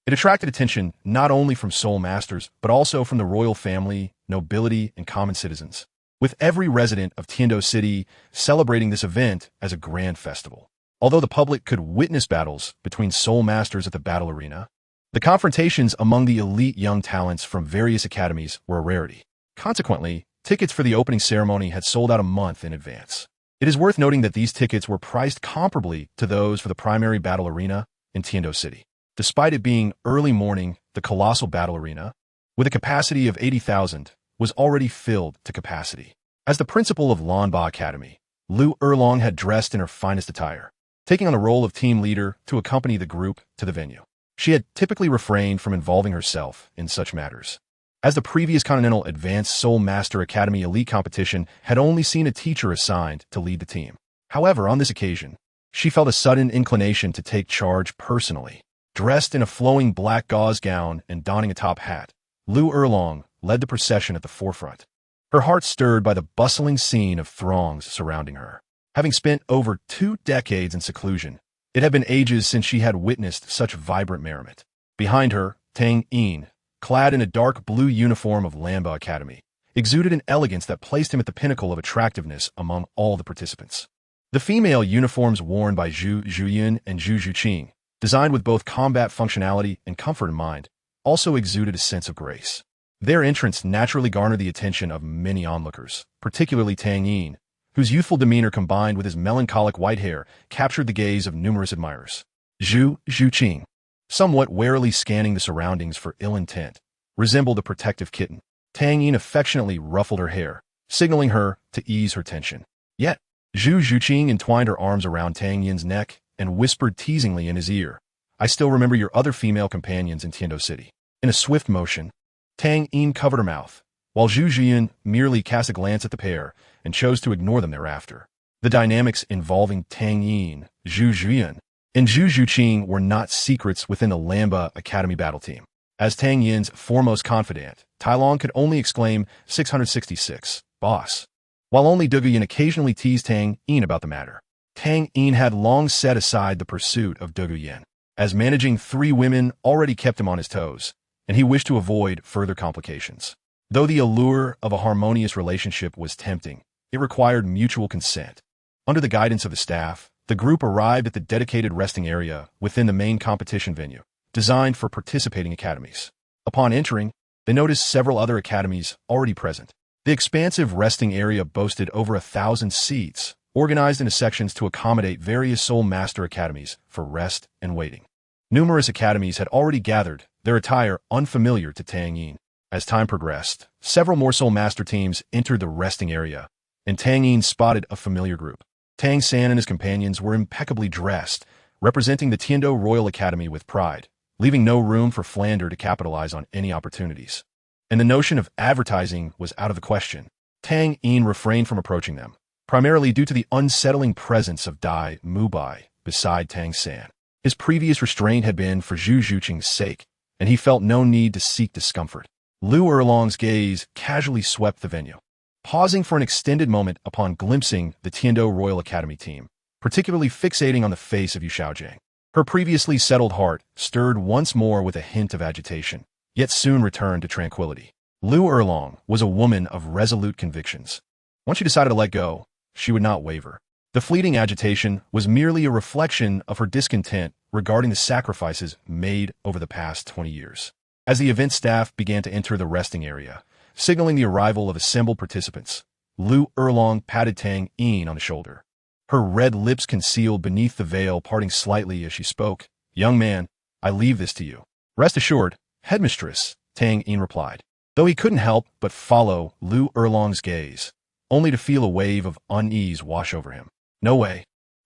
it attracted attention not only from Soul Masters, but also from the royal family, nobility, and common citizens, with every resident of Tiando City celebrating this event as a grand festival. Although the public could witness battles between Soul Masters at the battle arena, the confrontations among the elite young talents from various academies were a rarity. Consequently, tickets for the opening ceremony had sold out a month in advance. It is worth noting that these tickets were priced comparably to those for the primary battle arena in Tiando City. Despite it being early morning, the colossal battle arena, with a capacity of 80,000, was already filled to capacity. As the principal of Lanba Academy, Lu Erlong had dressed in her finest attire, taking on the role of team leader to accompany the group to the venue. She had typically refrained from involving herself in such matters, as the previous Continental Advanced Soul Master Academy Elite Competition had only seen a teacher assigned to lead the team. However, on this occasion, she felt a sudden inclination to take charge personally. Dressed in a flowing black gauze gown and donning a top hat, Lu Erlong led the procession at the forefront, her heart stirred by the bustling scene of throngs surrounding her. Having spent over 2 decades in seclusion, it had been ages since she had witnessed such vibrant merriment. Behind her, Tang Yin, clad in a dark blue uniform of Lanba Academy, exuded an elegance that placed him at the pinnacle of attractiveness among all the participants. The female uniforms worn by Zhu Zhuyin and Zhu Zhuqing, designed with both combat functionality and comfort in mind, also exuded a sense of grace. Their entrance naturally garnered the attention of many onlookers, particularly Tang Yin, whose youthful demeanor combined with his melancholic white hair captured the gaze of numerous admirers. Zhu Zhuqing, somewhat warily scanning the surroundings for ill intent, resembled a protective kitten. Tang Yin affectionately ruffled her hair, signaling her to ease her tension. Yet, Zhu Zhuqing entwined her arms around Tang Yin's neck and whispered teasingly in his ear, "I still remember your other female companions in Tiando City." In a swift motion, Tang Yin covered her mouth, while Zhu Zhuyin merely cast a glance at the pair and chose to ignore them thereafter. The dynamics involving Tang Yin, Zhu Zhuyin, and Zhu Zhuqing were not secrets within the Lanba Academy battle team. As Tang Yin's foremost confidant, Tai Long could only exclaim 666, "Boss." While only Douluo occasionally teased Tang Yin about the matter, Tang Yin had long set aside the pursuit of Douluo, as managing 3 women already kept him on his toes, and he wished to avoid further complications. Though the allure of a harmonious relationship was tempting, it required mutual consent. Under the guidance of the staff, the group arrived at the dedicated resting area within the main competition venue, designed for participating academies. Upon entering, they noticed several other academies already present. The expansive resting area boasted over 1,000 seats, organized into sections to accommodate various Soul Master academies for rest and waiting. Numerous academies had already gathered, their attire unfamiliar to Tang Yin. As time progressed, several more Soul Master teams entered the resting area, and Tang Yin spotted a familiar group. Tang San and his companions were impeccably dressed, representing the Tiando Royal Academy with pride, leaving no room for Flander to capitalize on any opportunities. And the notion of advertising was out of the question. Tang Yin refrained from approaching them, primarily due to the unsettling presence of Dai Mubai beside Tang San. His previous restraint had been for Zhu Zhuqing's sake, and he felt no need to seek discomfort. Lu Erlong's gaze casually swept the venue, pausing for an extended moment upon glimpsing the Tiando Royal Academy team, particularly fixating on the face of Yu Xiaojiang. Her previously settled heart stirred once more with a hint of agitation, yet soon returned to tranquility. Lu Erlong was a woman of resolute convictions. Once she decided to let go, she would not waver. The fleeting agitation was merely a reflection of her discontent regarding the sacrifices made over the past 20 years. As the event staff began to enter the resting area, signaling the arrival of assembled participants, Lu Erlong patted Tang Yin on the shoulder, her red lips concealed beneath the veil parting slightly as she spoke. "Young man, I leave this to you." "Rest assured, Headmistress," Tang Yin replied, though he couldn't help but follow Lu Erlong's gaze, only to feel a wave of unease wash over him. "No way."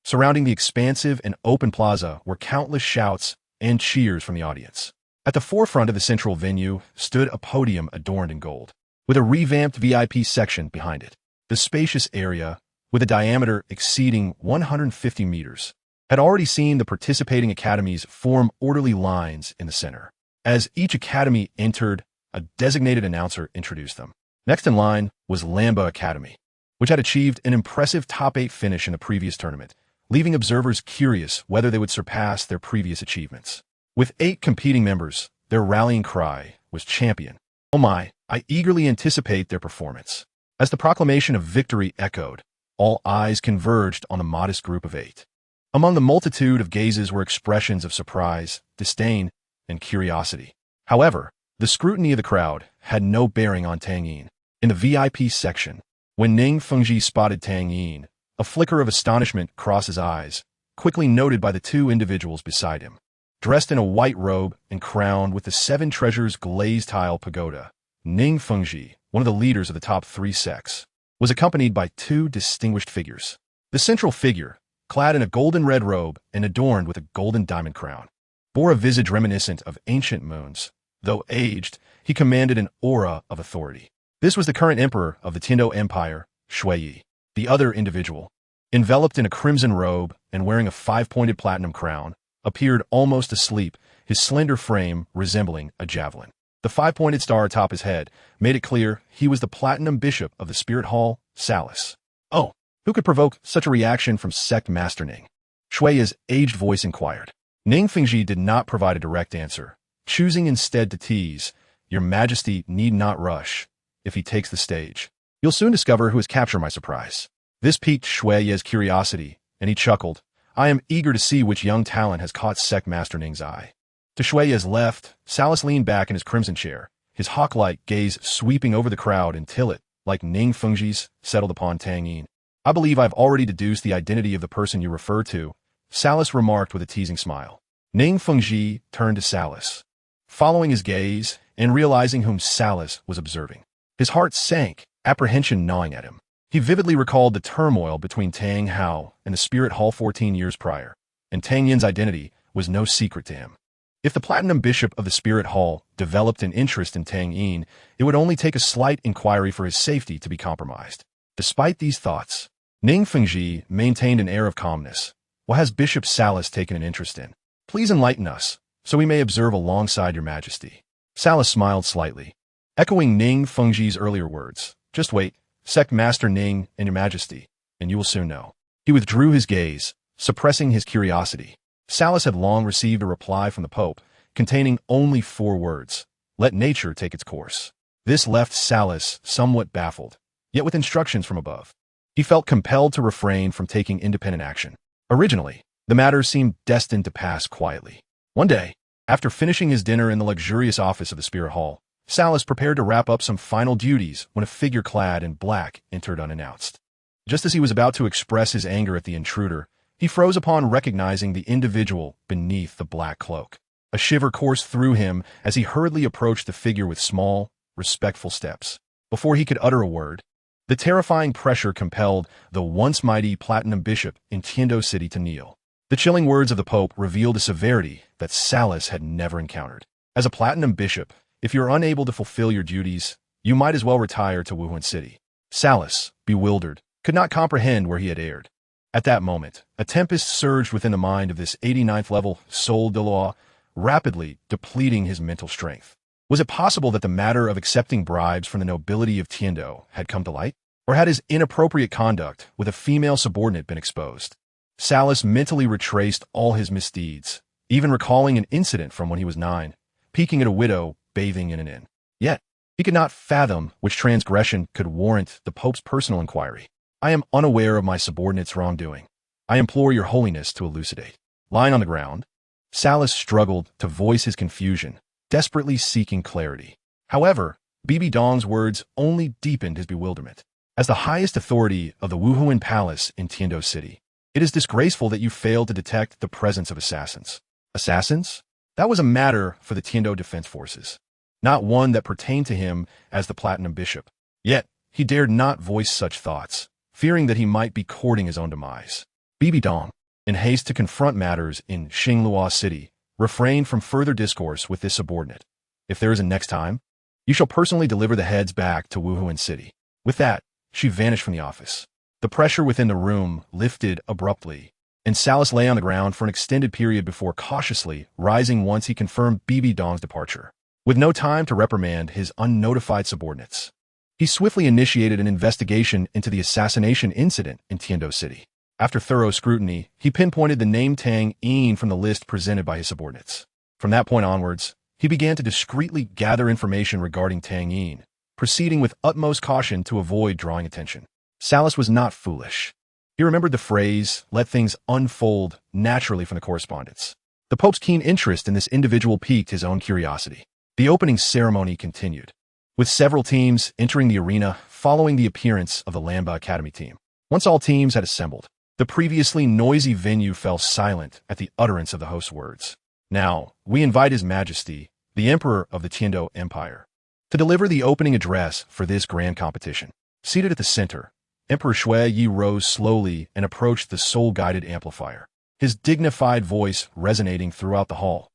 Surrounding the expansive and open plaza were countless shouts and cheers from the audience. At the forefront of the central venue stood a podium adorned in gold, with a revamped VIP section behind it. The spacious area, with a diameter exceeding 150 meters, had already seen the participating academies form orderly lines in the center. As each academy entered, a designated announcer introduced them. Next in line was Lamba Academy, which had achieved an impressive top 8 finish in the previous tournament, leaving observers curious whether they would surpass their previous achievements. With 8 competing members, their rallying cry was champion. Oh my, I eagerly anticipate their performance. As the proclamation of victory echoed, all eyes converged on the modest group of 8. Among the multitude of gazes were expressions of surprise, disdain, and curiosity. However, the scrutiny of the crowd had no bearing on Tang Yin. In the VIP section, when Ning Fengji spotted Tang Yin, a flicker of astonishment crossed his eyes, quickly noted by the 2 individuals beside him. Dressed in a white robe and crowned with the 7 treasures glazed tile pagoda, Ning Fengji, one of the leaders of the top 3 sects, was accompanied by 2 distinguished figures. The central figure, clad in a golden red robe and adorned with a golden diamond crown, bore a visage reminiscent of ancient moons. Though aged, he commanded an aura of authority. This was the current emperor of the Tindo Empire, Shui. The other individual, enveloped in a crimson robe and wearing a 5-pointed platinum crown, appeared almost asleep, his slender frame resembling a javelin. The 5-pointed star atop his head made it clear he was the platinum bishop of the Spirit Hall, Salis. Oh, who could provoke such a reaction from sect master Ning? Shui's aged voice inquired. Ning Fengji did not provide a direct answer, choosing instead to tease, "Your Majesty need not rush. If he takes the stage, you'll soon discover who has captured my surprise." This piqued Shui's curiosity, and he chuckled. "I am eager to see which young talent has caught sect master Ning's eye." To Shui's left, Salis leaned back in his crimson chair, his hawk-like gaze sweeping over the crowd until it, like Ning Fengji's, settled upon Tang Yin. "I believe I've already deduced the identity of the person you refer to," Salis remarked with a teasing smile. Ning Fengji turned to Salis, following his gaze and realizing whom Salis was observing. His heart sank, apprehension gnawing at him. He vividly recalled the turmoil between Tang Hao and the Spirit Hall 14 years prior, and Tang Yin's identity was no secret to him. If the Platinum Bishop of the Spirit Hall developed an interest in Tang Yin, it would only take a slight inquiry for his safety to be compromised. Despite these thoughts, Ning Fengji maintained an air of calmness. "What has Bishop Salis taken an interest in? Please enlighten us, so we may observe alongside your Majesty." Salis smiled slightly, echoing Ning Fengji's earlier words. "Just wait, Sect Master Ning and your Majesty, and you will soon know." He withdrew his gaze, suppressing his curiosity. Salis had long received a reply from the Pope, containing only 4 words: "Let nature take its course." This left Salis somewhat baffled, yet with instructions from above. He felt compelled to refrain from taking independent action. Originally, the matter seemed destined to pass quietly. One day, after finishing his dinner in the luxurious office of the Spirit Hall, Salis prepared to wrap up some final duties when a figure clad in black entered unannounced. Just as he was about to express his anger at the intruder, he froze upon recognizing the individual beneath the black cloak. A shiver coursed through him as he hurriedly approached the figure with small, respectful steps. Before he could utter a word, the terrifying pressure compelled the once mighty Platinum Bishop in Tiendo City to kneel. The chilling words of the Pope revealed a severity that Salis had never encountered. As a Platinum Bishop, if you're unable to fulfill your duties, you might as well retire to Wuhan City. Salis, bewildered, could not comprehend where he had erred. At that moment, a tempest surged within the mind of this 89th-level Soul Douluo, rapidly depleting his mental strength. Was it possible that the matter of accepting bribes from the nobility of Tiendo had come to light? Or had his inappropriate conduct with a female subordinate been exposed? Salis mentally retraced all his misdeeds, even recalling an incident from when he was 9, peeking at a widow bathing in an inn. Yet, he could not fathom which transgression could warrant the Pope's personal inquiry. "I am unaware of my subordinate's wrongdoing. I implore your holiness to elucidate." Lying on the ground, Salis struggled to voice his confusion, desperately seeking clarity. However, Bibi Dong's words only deepened his bewilderment. "As the highest authority of the Wuhuan Palace in Tiendo City, it is disgraceful that you failed to detect the presence of assassins." Assassins? That was a matter for the Tiendo Defense Forces, not one that pertained to him as the Platinum Bishop. Yet, he dared not voice such thoughts, fearing that he might be courting his own demise. "Bibi Dong, in haste to confront matters in Xinglua City, refrain from further discourse with this subordinate. If there is a next time, you shall personally deliver the heads back to Wuhuan City. With that, she vanished from the office. The pressure within the room lifted abruptly, and Salas lay on the ground for an extended period before cautiously rising once he confirmed Bibi Dong's departure. With no time to reprimand his unnotified subordinates, he swiftly initiated an investigation into the assassination incident in Tiando City. After thorough scrutiny, he pinpointed the name Tang Yin from the list presented by his subordinates. From that point onwards, he began to discreetly gather information regarding Tang Yin, proceeding with utmost caution to avoid drawing attention. Salas was not foolish. He remembered the phrase, "let things unfold naturally" from the correspondence. The Pope's keen interest in this individual piqued his own curiosity. The opening ceremony continued, with several teams entering the arena following the appearance of the Lamba Academy team. Once all teams had assembled, the previously noisy venue fell silent at the utterance of the host's words. Now, we invite His Majesty, the Emperor of the Tiando Empire, to deliver the opening address for this grand competition. Seated at the center, Emperor Shui Yi rose slowly and approached the soul-guided amplifier, his dignified voice resonating throughout the hall.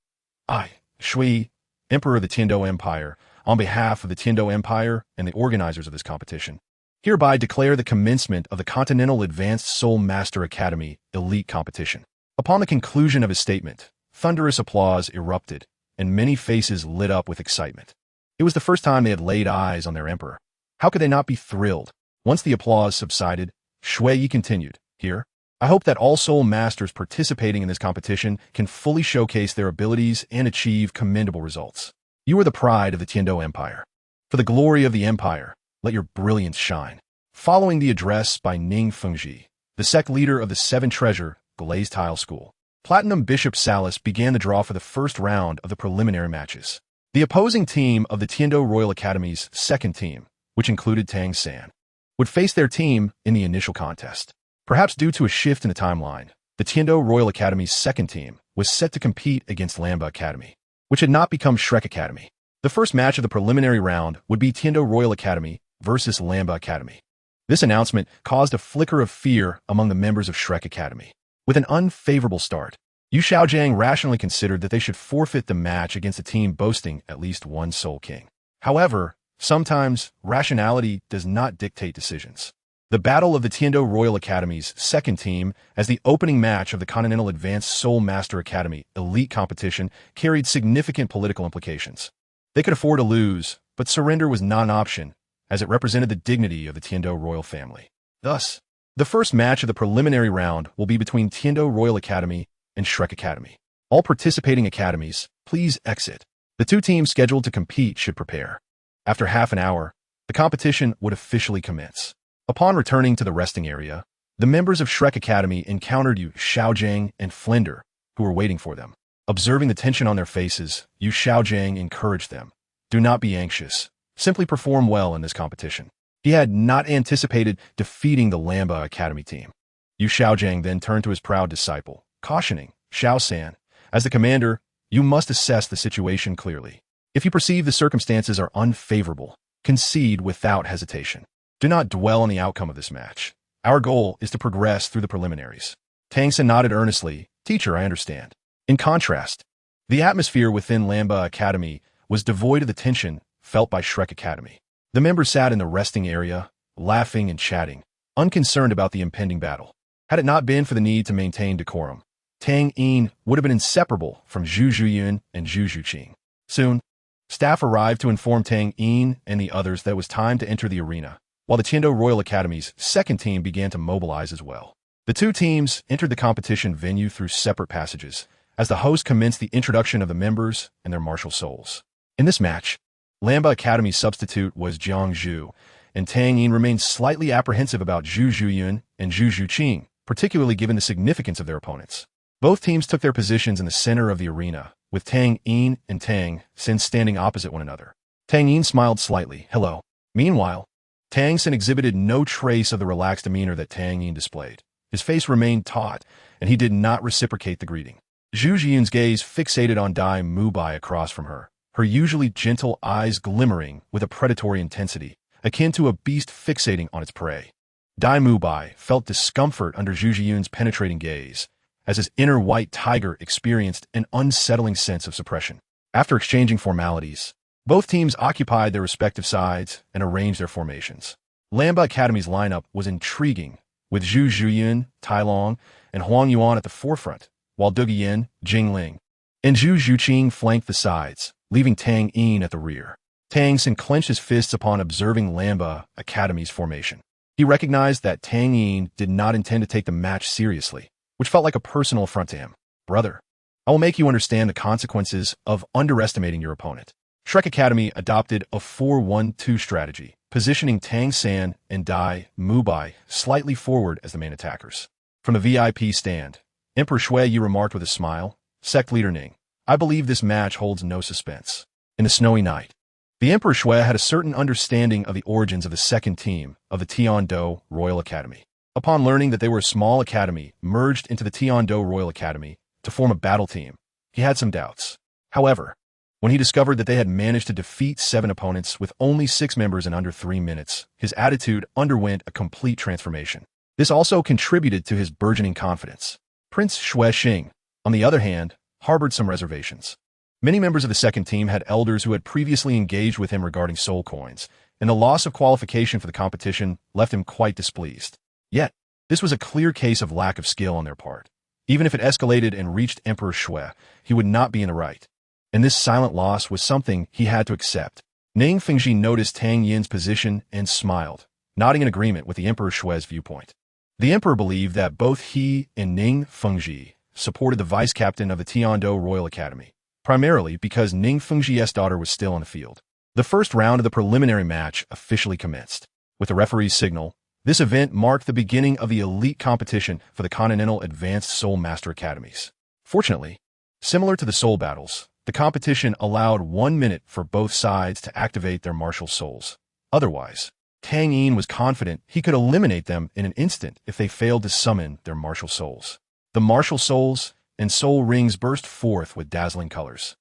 I, Shui, Emperor of the Tiando Empire, on behalf of the Tiando Empire and the organizers of this competition, hereby declare the commencement of the Continental Advanced Soul Master Academy Elite Competition. Upon the conclusion of his statement, thunderous applause erupted, and many faces lit up with excitement. It was the first time they had laid eyes on their emperor. How could they not be thrilled? Once the applause subsided, Shui Yi continued, Here, I hope that all soul masters participating in this competition can fully showcase their abilities and achieve commendable results. You are the pride of the Tiando Empire. For the glory of the empire, let your brilliance shine. Following the address by Ning Fengji, the sect leader of the Seven Treasure Glazed Tile School, Platinum Bishop Salas began the draw for the first round of the preliminary matches. The opposing team of the Tiando Royal Academy's second team, which included Tang San, would face their team in the initial contest. Perhaps due to a shift in the timeline, the Tiando Royal Academy's second team was set to compete against Lamba Academy, which had not become Shrek Academy. The first match of the preliminary round would be Tiando Royal Academy versus Lamba Academy. This announcement caused a flicker of fear among the members of Shrek Academy. With an unfavorable start, Yu Xiaojiang rationally considered that they should forfeit the match against a team boasting at least one Soul King. However, sometimes rationality does not dictate decisions. The battle of the Tiando Royal Academy's second team as the opening match of the Continental Advanced Soul Master Academy Elite Competition carried significant political implications. They could afford to lose, but surrender was not an option, as it represented the dignity of the Tiando royal family. Thus, the first match of the preliminary round will be between Tiando Royal Academy and Shrek Academy. All participating academies, please exit. The two teams scheduled to compete should prepare. After half an hour, the competition would officially commence. Upon returning to the resting area, the members of Shrek Academy encountered Yu Xiaojiang and Flender, who were waiting for them. Observing the tension on their faces, Yu Xiaojiang encouraged them. Do not be anxious. Simply perform well in this competition. He had not anticipated defeating the Lamba Academy team. Yu Xiaojiang then turned to his proud disciple, cautioning, Xiao San, as the commander, you must assess the situation clearly. If you perceive the circumstances are unfavorable, concede without hesitation. Do not dwell on the outcome of this match. Our goal is to progress through the preliminaries. Tang San nodded earnestly. Teacher, I understand. In contrast, the atmosphere within Lamba Academy was devoid of the tension felt by Shrek Academy. The members sat in the resting area, laughing and chatting, unconcerned about the impending battle. Had it not been for the need to maintain decorum, Tang Yin would have been inseparable from Zhu Zhuyun and Zhu Zhuqing. Soon, staff arrived to inform Tang Yin and the others that it was time to enter the arena, while the Tiando Royal Academy's second team began to mobilize as well. The two teams entered the competition venue through separate passages, as the host commenced the introduction of the members and their martial souls. In this match, Lamba Academy's substitute was Jiang Zhu, and Tang Yin remained slightly apprehensive about Zhu Zhuyun and Zhu Zhuqing, particularly given the significance of their opponents. Both teams took their positions in the center of the arena, with Tang Yin and Tang Sin standing opposite one another. Tang Yin smiled slightly, hello. Meanwhile, Tang Sin exhibited no trace of the relaxed demeanor that Tang Yin displayed. His face remained taut, and he did not reciprocate the greeting. Zhu Zhiyun's gaze fixated on Dai Mubai across from her, her usually gentle eyes glimmering with a predatory intensity, akin to a beast fixating on its prey. Dai Mubai felt discomfort under Zhu Zhiyun's penetrating gaze, as his inner white tiger experienced an unsettling sense of suppression. After exchanging formalities, both teams occupied their respective sides and arranged their formations. Lamba Academy's lineup was intriguing, with Zhu Zhuyin, Tai Long, and Huang Yuan at the forefront, while Du Guiyin, Jing Ling, and Zhu Zhuqing flanked the sides, leaving Tang Yin at the rear. Tang Xin clenched his fists upon observing Lamba Academy's formation. He recognized that Tang Yin did not intend to take the match seriously, which felt like a personal affront to him. Brother, I will make you understand the consequences of underestimating your opponent. Shrek Academy adopted a 4-1-2 strategy, positioning Tang San and Dai Mubai slightly forward as the main attackers. From the VIP stand, Emperor Shui Yi remarked with a smile, Sect Leader Ning, I believe this match holds no suspense. In the snowy night, the Emperor Shui had a certain understanding of the origins of the second team of the Tiando Royal Academy. Upon learning that they were a small academy merged into the Tiando Royal Academy to form a battle team, he had some doubts. However, when he discovered that they had managed to defeat 7 opponents with only 6 members in under 3 minutes, his attitude underwent a complete transformation. This also contributed to his burgeoning confidence. Prince Shui Xing, on the other hand, harbored some reservations. Many members of the second team had elders who had previously engaged with him regarding soul coins, and the loss of qualification for the competition left him quite displeased. Yet, this was a clear case of lack of skill on their part. Even if it escalated and reached Emperor Shui, he would not be in the right. And this silent loss was something he had to accept. Ning Fengji noticed Tang Yin's position and smiled, nodding in agreement with the Emperor Shui's viewpoint. The Emperor believed that both he and Ning Fengji supported the vice captain of the Tiando Royal Academy, primarily because Ning Fengji's daughter was still on the field. The first round of the preliminary match officially commenced. With the referee's signal, this event marked the beginning of the elite competition for the Continental Advanced Soul Master Academies. Fortunately, similar to the soul battles, the competition allowed 1 minute for both sides to activate their martial souls. Otherwise, Tang Yin was confident he could eliminate them in an instant if they failed to summon their martial souls. The martial souls and soul rings burst forth with dazzling colors,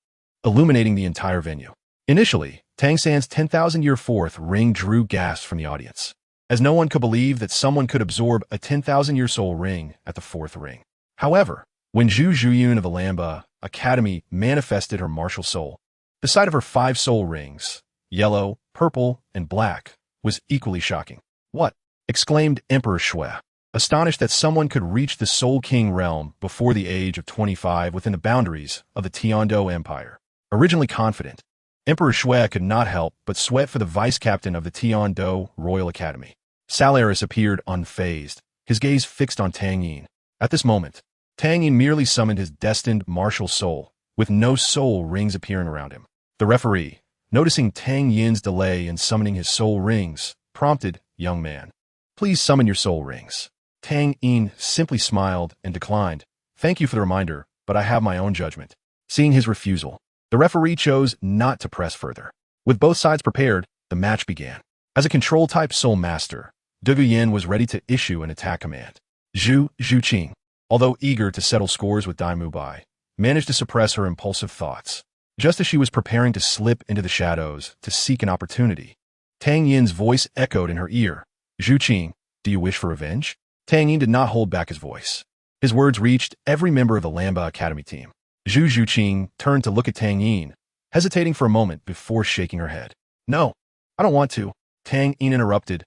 illuminating the entire venue. Initially, Tang San's 10,000-year fourth ring drew gasps from the audience, as no one could believe that someone could absorb a 10,000-year soul ring at the fourth ring. However, when Zhu Zhuyin of the Lamba Academy manifested her martial soul, the sight of her 5 soul rings, yellow, purple, and black, was equally shocking. What? Exclaimed Emperor Shui, astonished that someone could reach the Soul King realm before the age of 25 within the boundaries of the Tiando Empire. Originally confident, Emperor Shui could not help but sweat for the vice captain of the Tiando Royal Academy. Salaris appeared unfazed, his gaze fixed on Tang Yin. At this moment, Tang Yin merely summoned his destined martial soul, with no soul rings appearing around him. The referee, noticing Tang Yin's delay in summoning his soul rings, prompted, Young man, please summon your soul rings. Tang Yin simply smiled and declined, Thank you for the reminder, but I have my own judgment. Seeing his refusal, the referee chose not to press further. With both sides prepared, the match began. As a control-type soul master, Du Guiyin was ready to issue an attack command. Zhu Zhuqing, although eager to settle scores with Dai Mubai, managed to suppress her impulsive thoughts. Just as she was preparing to slip into the shadows to seek an opportunity, Tang Yin's voice echoed in her ear. Zhuqing, do you wish for revenge? Tang Yin did not hold back his voice. His words reached every member of the Lamba Academy team. Zhu Zhuqing turned to look at Tang Yin, hesitating for a moment before shaking her head. No, I don't want to. Tang Yin interrupted.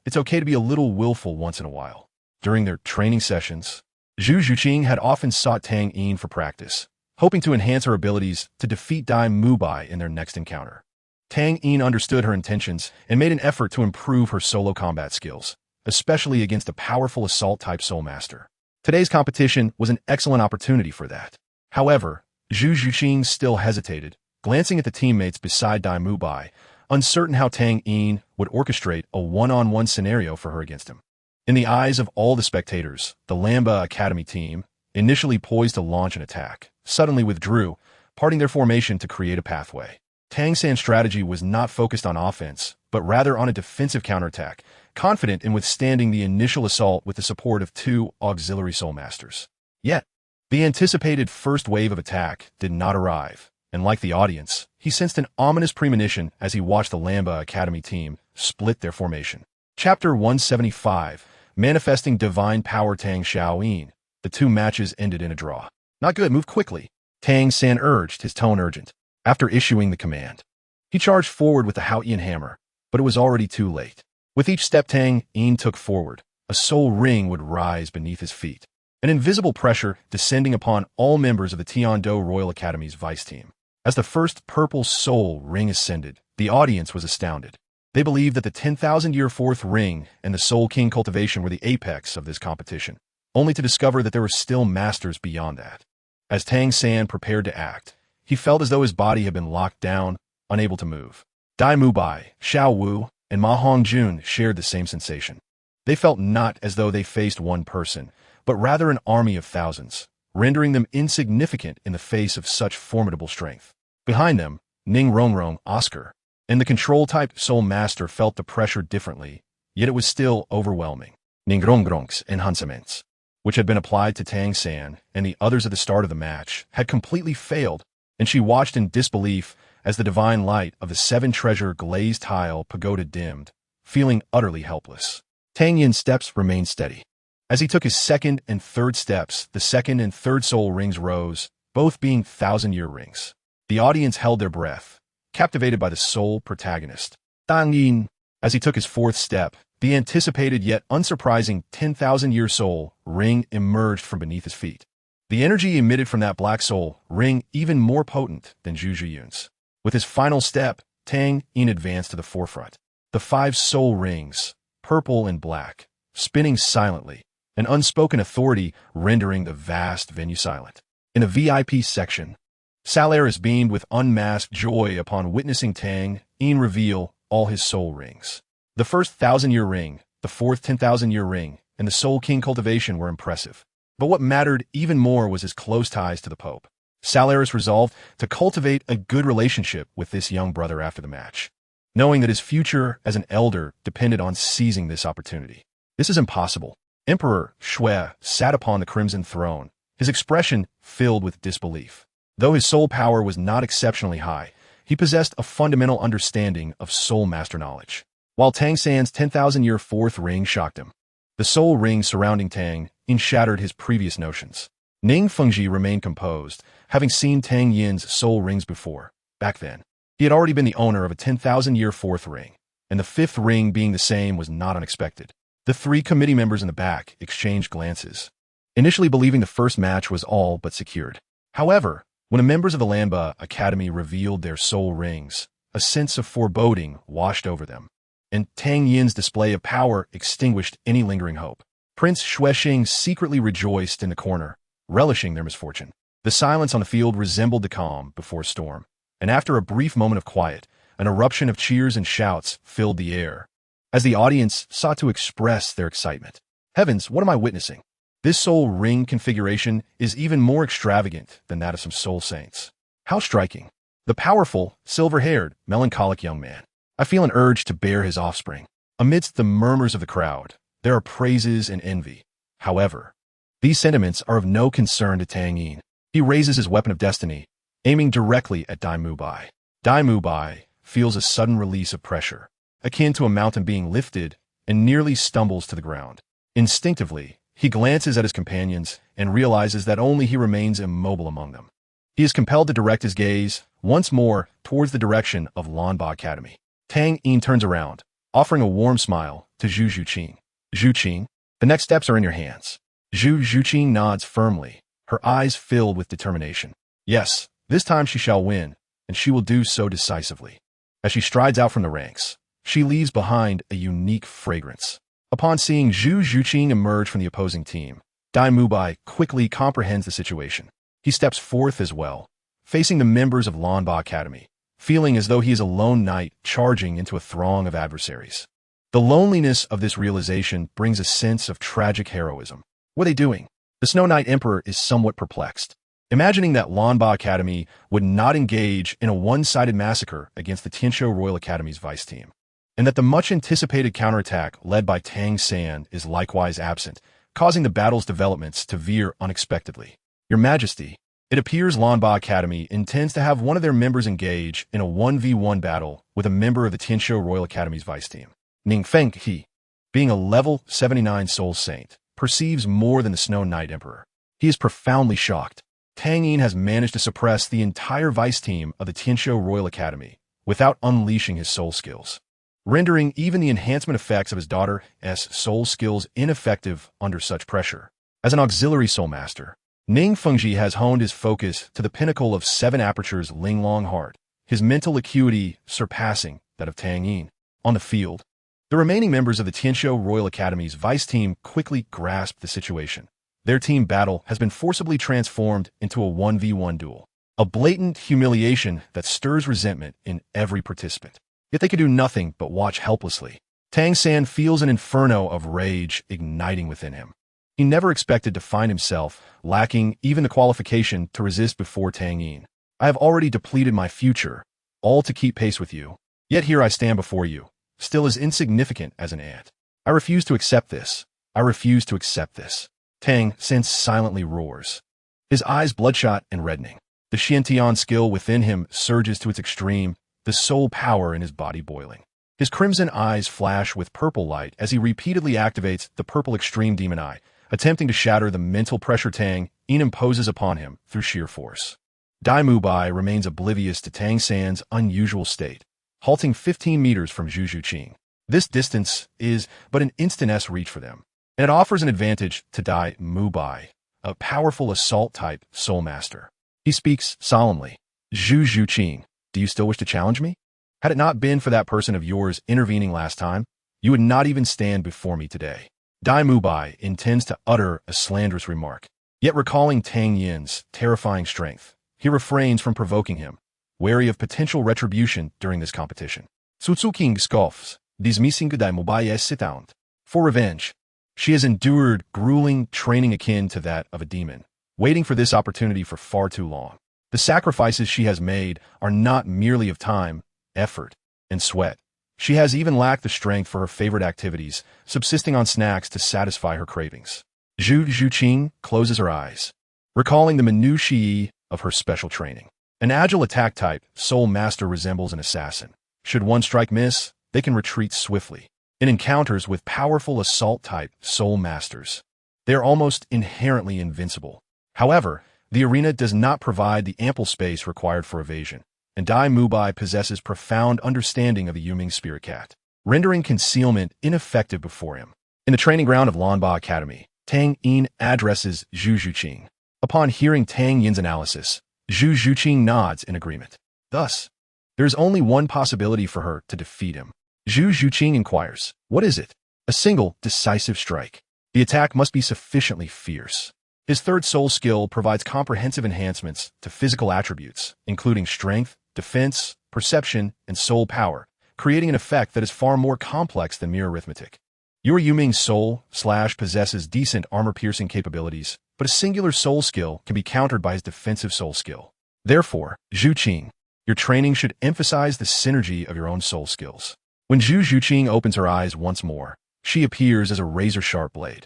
It's okay to be a little willful once in a while. During their training sessions, Zhu Zhuqing had often sought Tang Yin for practice, hoping to enhance her abilities to defeat Dai Mubai in their next encounter. Tang Yin understood her intentions and made an effort to improve her solo combat skills, especially against a powerful assault-type soul master. Today's competition was an excellent opportunity for that. However, Zhu Zhuqing still hesitated, glancing at the teammates beside Dai Mubai, uncertain how Tang Yin would orchestrate a one-on-one scenario for her against him. In the eyes of all the spectators, the Lamba Academy team, initially poised to launch an attack, suddenly withdrew, parting their formation to create a pathway. Tang San's strategy was not focused on offense, but rather on a defensive counterattack, confident in withstanding the initial assault with the support of 2 auxiliary soul masters. Yet, the anticipated first wave of attack did not arrive, and like the audience, he sensed an ominous premonition as he watched the Lamba Academy team split their formation. Chapter 175, Manifesting Divine Power. Tang Xiaoyin, The two matches ended in a draw. Not good, move quickly, Tang San urged, his tone urgent. After issuing the command, he charged forward with the Haotian hammer, but it was already too late. With each step Tang Yin took forward, a soul ring would rise beneath his feet, an invisible pressure descending upon all members of the Tiando Royal Academy's vice team. As the first purple soul ring ascended, the audience was astounded. They believed that the 10,000-year fourth ring and the Soul King cultivation were the apex of this competition, only to discover that there were still masters beyond that. As Tang San prepared to act, he felt as though his body had been locked down, unable to move. Dai Mubai, Xiao Wu, and Ma Hongjun shared the same sensation. They felt not as though they faced one person, but rather an army of thousands, rendering them insignificant in the face of such formidable strength. Behind them, Ning Rongrong, Oscar, and the control-type Soul Master felt the pressure differently, yet it was still overwhelming. Ning Rongrong's enhancements, which had been applied to Tang San and the others at the start of the match, had completely failed, and she watched in disbelief as the divine light of the seven-treasure glazed tile pagoda dimmed, feeling utterly helpless. Tang Yin's steps remained steady. As he took his second and third steps, the second and third soul rings rose, both being thousand-year rings. The audience held their breath, captivated by the sole protagonist. Tang Yin, as he took his fourth step, the anticipated yet unsurprising 10,000-year soul ring emerged from beneath his feet. The energy emitted from that black soul ring even more potent than Zhu Zhiyun's. With his final step, Tang Yin advanced to the forefront. The 5 soul rings, purple and black, spinning silently, an unspoken authority rendering the vast venue silent. In the VIP section, Salaris beamed with unmasked joy upon witnessing Tang Yin reveal all his soul rings. The first 1,000-year ring, the fourth 10,000-year ring, and the Soul King cultivation were impressive. But what mattered even more was his close ties to the Pope. Salaris resolved to cultivate a good relationship with this young brother after the match, knowing that his future as an elder depended on seizing this opportunity. This is impossible. Emperor Shui sat upon the Crimson Throne, his expression filled with disbelief. Though his soul power was not exceptionally high, he possessed a fundamental understanding of soul master knowledge. While Tang San's 10,000-year fourth ring shocked him, the soul ring surrounding Tang Yin shattered his previous notions. Ning Fengji remained composed, having seen Tang Yin's soul rings before. Back then, he had already been the owner of a 10,000-year fourth ring, and the fifth ring being the same was not unexpected. The 3 committee members in the back exchanged glances, initially believing the first match was all but secured. However, when the members of the Lanba Academy revealed their soul rings, a sense of foreboding washed over them, and Tang Yin's display of power extinguished any lingering hope. Prince Xuexing secretly rejoiced in the corner, relishing their misfortune. The silence on the field resembled the calm before a storm, and after a brief moment of quiet, an eruption of cheers and shouts filled the air, as the audience sought to express their excitement. Heavens, what am I witnessing? This soul ring configuration is even more extravagant than that of some soul saints. How striking. The powerful, silver-haired, melancholic young man. I feel an urge to bear his offspring. Amidst the murmurs of the crowd, there are praises and envy. However, these sentiments are of no concern to Tang Yin. He raises his weapon of destiny, aiming directly at Dai Mubai. Dai Mubai feels a sudden release of pressure, akin to a mountain being lifted, and nearly stumbles to the ground. Instinctively, he glances at his companions and realizes that only he remains immobile among them. He is compelled to direct his gaze, once more, towards the direction of Lanba Academy. Tang Yin turns around, offering a warm smile to Zhu Zhuqing. Zhuqing, the next steps are in your hands. Zhu Zhuqing nods firmly, her eyes filled with determination. Yes, this time she shall win, and she will do so decisively. As she strides out from the ranks, she leaves behind a unique fragrance. Upon seeing Zhu Zhuqing emerge from the opposing team, Dai Mubai quickly comprehends the situation. He steps forth as well, facing the members of Lanba Academy, feeling as though he is a lone knight charging into a throng of adversaries. The loneliness of this realization brings a sense of tragic heroism. What are they doing? The Snow Knight Emperor is somewhat perplexed, imagining that Lanba Academy would not engage in a one-sided massacre against the Tianshou Royal Academy's vice team, and that the much-anticipated counterattack led by Tang San is likewise absent, causing the battle's developments to veer unexpectedly. Your Majesty, it appears Lanba Academy intends to have one of their members engage in a 1v1 battle with a member of the Tianshou Royal Academy's vice team. Ning Fenghe, being a level 79 soul saint, perceives more than the Snow Knight Emperor. He is profoundly shocked. Tang Yin has managed to suppress the entire vice team of the Tianshou Royal Academy without unleashing his soul skills, rendering even the enhancement effects of his daughter's soul skills ineffective under such pressure. As an auxiliary soul master, Ning Fengji has honed his focus to the pinnacle of 7 apertures Linglong Heart, his mental acuity surpassing that of Tang Yin. On the field, the remaining members of the Tianshou Royal Academy's vice team quickly grasped the situation. Their team battle has been forcibly transformed into a 1v1 duel, a blatant humiliation that stirs resentment in every participant. Yet they can do nothing but watch helplessly. Tang San feels an inferno of rage igniting within him. He never expected to find himself lacking even the qualification to resist before Tang Yin. I have already depleted my future, all to keep pace with you. Yet here I stand before you, still as insignificant as an ant. I refuse to accept this. I refuse to accept this. Tang San silently roars, his eyes bloodshot and reddening. The Xiantian skill within him surges to its extreme, the soul power in his body boiling. His crimson eyes flash with purple light as he repeatedly activates the purple extreme demon eye, attempting to shatter the mental pressure Tang Yin imposes upon him through sheer force. Dai Mubai remains oblivious to Tang San's unusual state, halting 15 meters from Zhu Zhuqing. This distance is but an instant's reach for them, and it offers an advantage to Dai Mubai, a powerful assault-type soul master. He speaks solemnly. Zhu Zhuqing, do you still wish to challenge me? Had it not been for that person of yours intervening last time, you would not even stand before me today. Dai Mubai intends to utter a slanderous remark, yet recalling Tang Yin's terrifying strength, he refrains from provoking him, wary of potential retribution during this competition. Su King scoffs, dismissing Dai Mubai as sit-down. For revenge, she has endured grueling training akin to that of a demon, waiting for this opportunity for far too long. The sacrifices she has made are not merely of time, effort, and sweat. She has even lacked the strength for her favorite activities, subsisting on snacks to satisfy her cravings. Zhu Zhuqing closes her eyes, recalling the minutiae of her special training. An agile attack type, soul master resembles an assassin. Should one strike miss, they can retreat swiftly. In encounters with powerful assault-type soul masters, they are almost inherently invincible. However, the arena does not provide the ample space required for evasion, and Dai Mubai possesses profound understanding of the Yuming spirit cat, rendering concealment ineffective before him. In the training ground of Lanba Academy, Tang Yin addresses Zhu Zhuqing. Upon hearing Tang Yin's analysis, Zhu Zhuqing nods in agreement. Thus, there is only one possibility for her to defeat him. Zhu Zhuqing inquires, what is it? A single, decisive strike. The attack must be sufficiently fierce. His third soul skill provides comprehensive enhancements to physical attributes, including strength, defense, perception, and soul power, creating an effect that is far more complex than mere arithmetic. Your Yuming soul / possesses decent armor-piercing capabilities, but a singular soul skill can be countered by his defensive soul skill. Therefore, Zhu Qing, your training should emphasize the synergy of your own soul skills. When Zhu Zhuqing opens her eyes once more, she appears as a razor-sharp blade.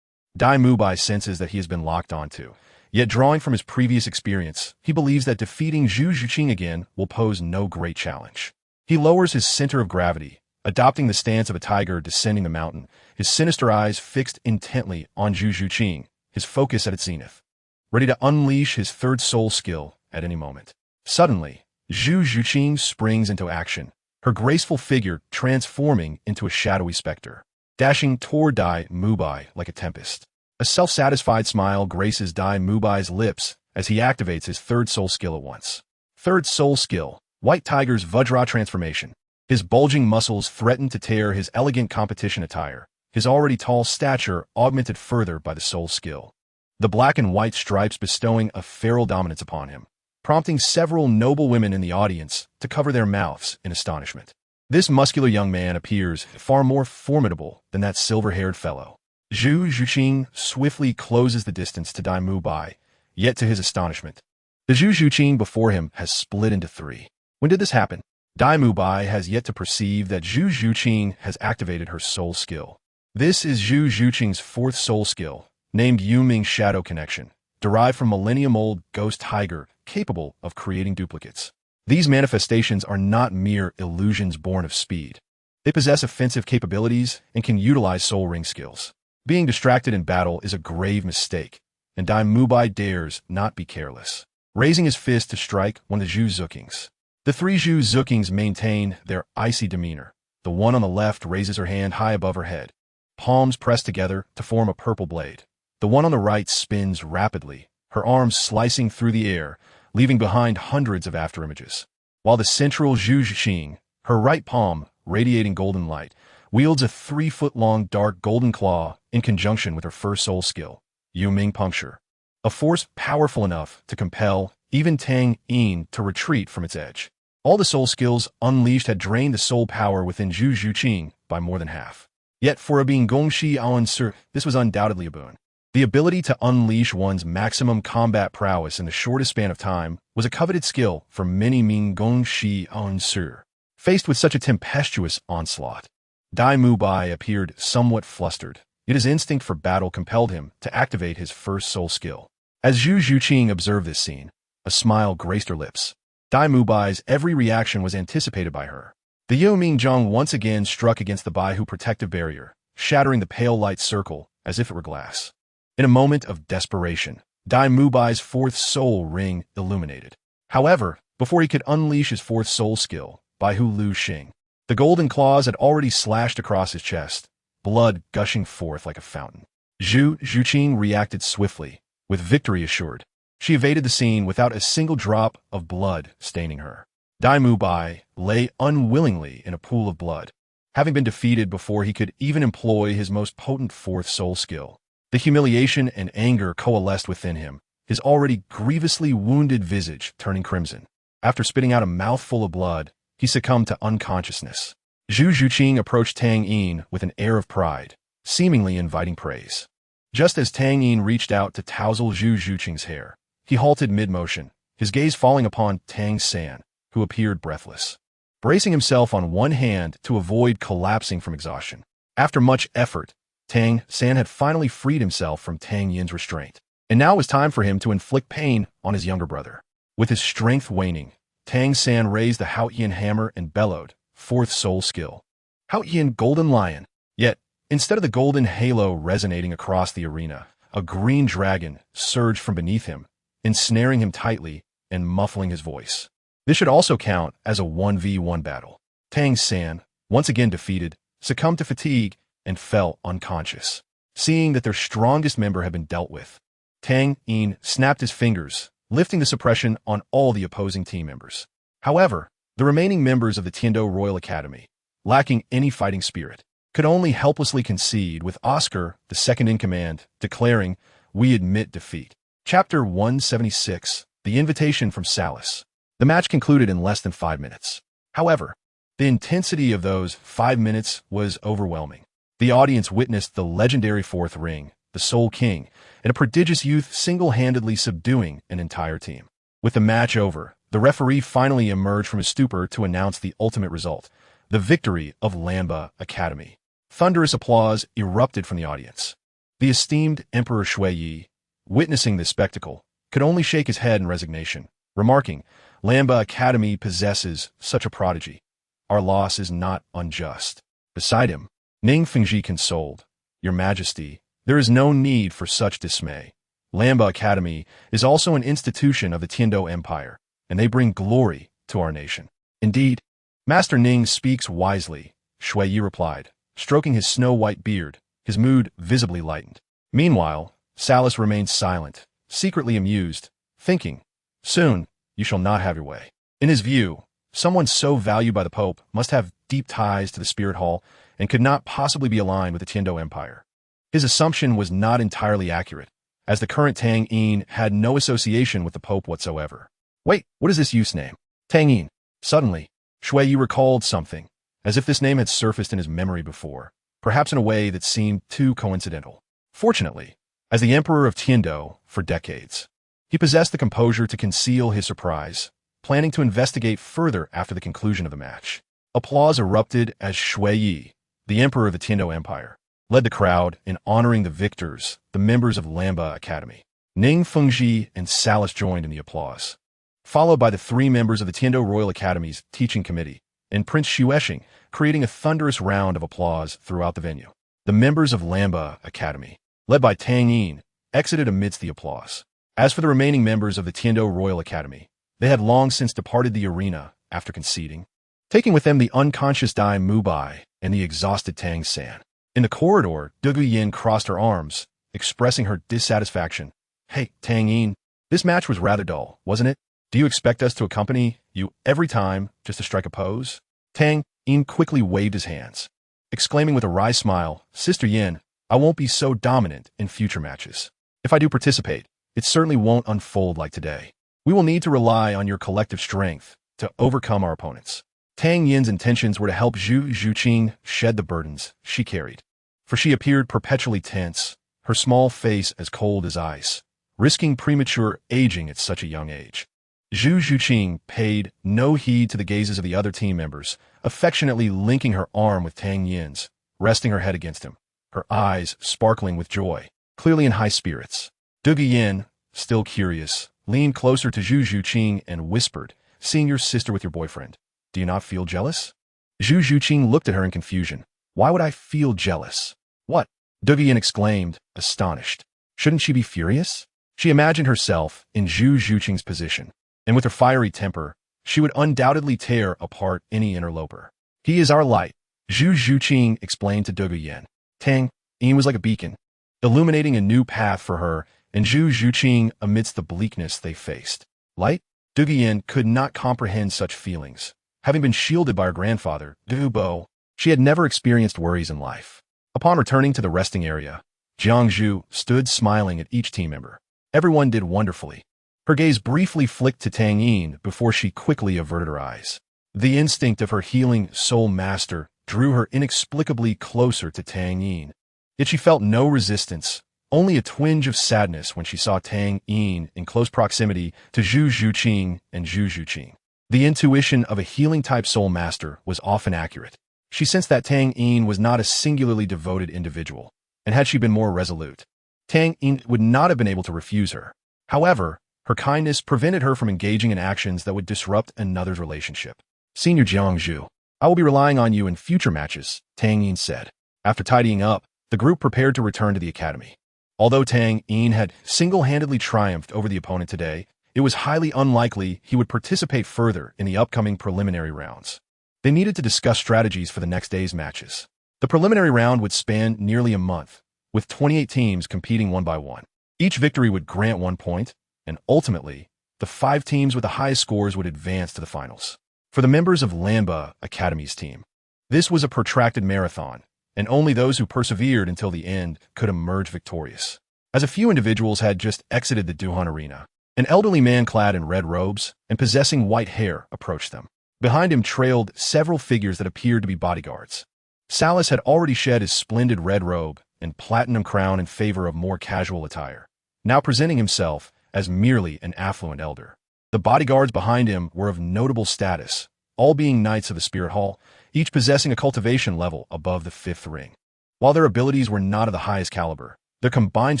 Dai Mubai senses that he has been locked onto, yet drawing from his previous experience, he believes that defeating Zhu Zhuqing again will pose no great challenge. He lowers his center of gravity, adopting the stance of a tiger descending the mountain, his sinister eyes fixed intently on Zhu Zhuqing, his focus at its zenith, ready to unleash his third soul skill at any moment. Suddenly, Zhu Zhuqing springs into action, her graceful figure transforming into a shadowy specter, dashing toward Dai Mubai like a tempest. A self-satisfied smile graces Dai Mubai's lips as he activates his third soul skill at once. Third soul skill, White Tiger's Vajra transformation. His bulging muscles threaten to tear his elegant competition attire, his already tall stature augmented further by the soul skill. The black and white stripes bestowing a feral dominance upon him, prompting several noble women in the audience to cover their mouths in astonishment. This muscular young man appears far more formidable than that silver-haired fellow. Zhu Zhuqing swiftly closes the distance to Dai Mubai, yet to his astonishment, the Zhu Zhuqing before him has split into 3. When did this happen? Dai Mubai has yet to perceive that Zhu Zhuqing has activated her soul skill. This is Zhu Zhuqing's 4th soul skill, named Yuming Shadow Connection, derived from millennium-old ghost tiger capable of creating duplicates. These manifestations are not mere illusions born of speed. They possess offensive capabilities and can utilize soul ring skills. Being distracted in battle is a grave mistake, and Dai Mubai dares not be careless, raising his fist to strike one of the Zhu Zukings. The three Zhu Zukings maintain their icy demeanor. The one on the left raises her hand high above her head, palms pressed together to form a purple blade. The one on the right spins rapidly, her arms slicing through the air, leaving behind hundreds of afterimages. While the central Zhu Zixing, her right palm, radiating golden light, wields a 3-foot-long dark golden claw in conjunction with her first soul skill, Yuming Puncture, a force powerful enough to compel even Tang Yin to retreat from its edge. All the soul skills unleashed had drained the soul power within Zhu Zhuqing by more than half. Yet for a being Gongxi Aoan Sir, this was undoubtedly a boon. The ability to unleash one's maximum combat prowess in the shortest span of time was a coveted skill for many Ming Gongxi Aoan Sir. Faced with such a tempestuous onslaught, Dai Mubai appeared somewhat flustered, yet his instinct for battle compelled him to activate his first soul skill. As Zhu Zhuqing observed this scene, a smile graced her lips. Dai Mubai's every reaction was anticipated by her. The Yuming Zhang once again struck against the Baihu protective barrier, shattering the pale light circle as if it were glass. In a moment of desperation, Dai Mubai's fourth soul ring illuminated. However, before he could unleash his fourth soul skill, Baihu Lu Xing, the golden claws had already slashed across his chest, blood gushing forth like a fountain. Zhu Zhuqing reacted swiftly, with victory assured. She evaded the scene without a single drop of blood staining her. Dai Mubai lay unwillingly in a pool of blood, having been defeated before he could even employ his most potent fourth soul skill. The humiliation and anger coalesced within him, his already grievously wounded visage turning crimson. After spitting out a mouthful of blood, he succumbed to unconsciousness. Zhu Zhuqing approached Tang Yin with an air of pride, seemingly inviting praise. Just as Tang Yin reached out to tousle Zhu Zhuqing's hair, he halted mid-motion, his gaze falling upon Tang San, who appeared breathless. Bracing himself on one hand to avoid collapsing from exhaustion, after much effort, Tang San had finally freed himself from Tang Yin's restraint, and now it was time for him to inflict pain on his younger brother. With his strength waning, Tang San raised the Haotian hammer and bellowed, fourth soul skill, Haotian Golden Lion. Yet, instead of the golden halo resonating across the arena, a green dragon surged from beneath him, ensnaring him tightly and muffling his voice. This should also count as a 1v1 battle. Tang San, once again defeated, succumbed to fatigue and fell unconscious. Seeing that their strongest member had been dealt with, Tang Yin snapped his fingers, lifting the suppression on all the opposing team members. However, the remaining members of the Tiando Royal Academy, lacking any fighting spirit, could only helplessly concede, with Oscar, the second in command, declaring, "We admit defeat." Chapter 176, The Invitation from Salus. The match concluded in less than 5 minutes. However, the intensity of those 5 minutes was overwhelming. The audience witnessed the legendary fourth ring, the Soul King, and a prodigious youth single-handedly subduing an entire team. With the match over, the referee finally emerged from his stupor to announce the ultimate result, the victory of Lamba Academy. Thunderous applause erupted from the audience. The esteemed Emperor Shui Yi, witnessing this spectacle, could only shake his head in resignation, remarking, "Lamba Academy possesses such a prodigy. Our loss is not unjust." Beside him, Ning Fengji consoled, "Your Majesty, there is no need for such dismay. Lamba Academy is also an institution of the Tiando Empire, and they bring glory to our nation." "Indeed, Master Ning speaks wisely," Shui Yi replied, stroking his snow-white beard, his mood visibly lightened. Meanwhile, Salus remained silent, secretly amused, thinking, "Soon, you shall not have your way." In his view, someone so valued by the Pope must have deep ties to the Spirit Hall and could not possibly be aligned with the Tiando Empire. His assumption was not entirely accurate, as the current Tang Yin had no association with the Pope whatsoever. "Wait, what is this youth's name?" "Tang Yin." Suddenly, Shui Yi recalled something, as if this name had surfaced in his memory before, perhaps in a way that seemed too coincidental. Fortunately, as the Emperor of Tiando for decades, he possessed the composure to conceal his surprise, planning to investigate further after the conclusion of the match. Applause erupted as Shui Yi, the Emperor of the Tiando Empire, led the crowd in honoring the victors, the members of Lamba Academy. Ning Fengji and Salus joined in the applause, followed by the 3 members of the Tiando Royal Academy's teaching committee, and Prince Xuexing, creating a thunderous round of applause throughout the venue. The members of Lamba Academy, led by Tang Yin, exited amidst the applause. As for the remaining members of the Tiando Royal Academy, they had long since departed the arena after conceding, taking with them the unconscious Dai Mubai and the exhausted Tang San. In the corridor, Douluo Yin crossed her arms, expressing her dissatisfaction. Hey, Tang Yin, this match was rather dull, wasn't it? Do you expect us to accompany you every time just to strike a pose? Tang Yin quickly waved his hands, exclaiming with a wry smile, Sister Yin, I won't be so dominant in future matches. If I do participate, it certainly won't unfold like today. We will need to rely on your collective strength to overcome our opponents. Tang Yin's intentions were to help Zhu Zhuqing shed the burdens she carried, for she appeared perpetually tense, her small face as cold as ice, risking premature aging at such a young age. Zhu Zhuqing paid no heed to the gazes of the other team members, affectionately linking her arm with Tang Yin's, resting her head against him, her eyes sparkling with joy, clearly in high spirits. Douluo Yin, still curious, leaned closer to Zhu Zhuqing and whispered, seeing your sister with your boyfriend. Do you not feel jealous? Zhu Zhuqing looked at her in confusion. Why would I feel jealous? What? Douluo Yin exclaimed, astonished. Shouldn't she be furious? She imagined herself in Zhu Zhuqing's position, and with her fiery temper, she would undoubtedly tear apart any interloper. He is our light, Zhu Zhuqing explained to Douluo Yin. Tang Yin was like a beacon, illuminating a new path for her and Zhu Zhuqing amidst the bleakness they faced. Light? Douluo Yin could not comprehend such feelings. Having been shielded by her grandfather, Douluo, she had never experienced worries in life. Upon returning to the resting area, Jiang Zhu stood smiling at each team member. Everyone did wonderfully. Her gaze briefly flicked to Tang Yin before she quickly averted her eyes. The instinct of her healing soul master drew her inexplicably closer to Tang Yin. Yet she felt no resistance, only a twinge of sadness when she saw Tang Yin in close proximity to Zhu Zhuqing and Zhu Zhuqing. The intuition of a healing-type soul master was often accurate. She sensed that Tang Yin was not a singularly devoted individual, and had she been more resolute, Tang Yin would not have been able to refuse her. However, her kindness prevented her from engaging in actions that would disrupt another's relationship. Senior Jiang Zhu, I will be relying on you in future matches, Tang Yin said. After tidying up, the group prepared to return to the academy. Although Tang Yin had single-handedly triumphed over the opponent today, it was highly unlikely he would participate further in the upcoming preliminary rounds. They needed to discuss strategies for the next day's matches. The preliminary round would span nearly a month, with 28 teams competing one by one. Each victory would grant 1 point, and ultimately, the 5 teams with the highest scores would advance to the finals. For the members of Lanba Academy's team, this was a protracted marathon, and only those who persevered until the end could emerge victorious. As a few individuals had just exited the Duhan arena, an elderly man clad in red robes and possessing white hair approached them. Behind him trailed several figures that appeared to be bodyguards. Salas had already shed his splendid red robe and platinum crown in favor of more casual attire, now presenting himself as merely an affluent elder. The bodyguards behind him were of notable status, all being knights of the Spirit Hall, each possessing a cultivation level above the 5th ring. While their abilities were not of the highest caliber, their combined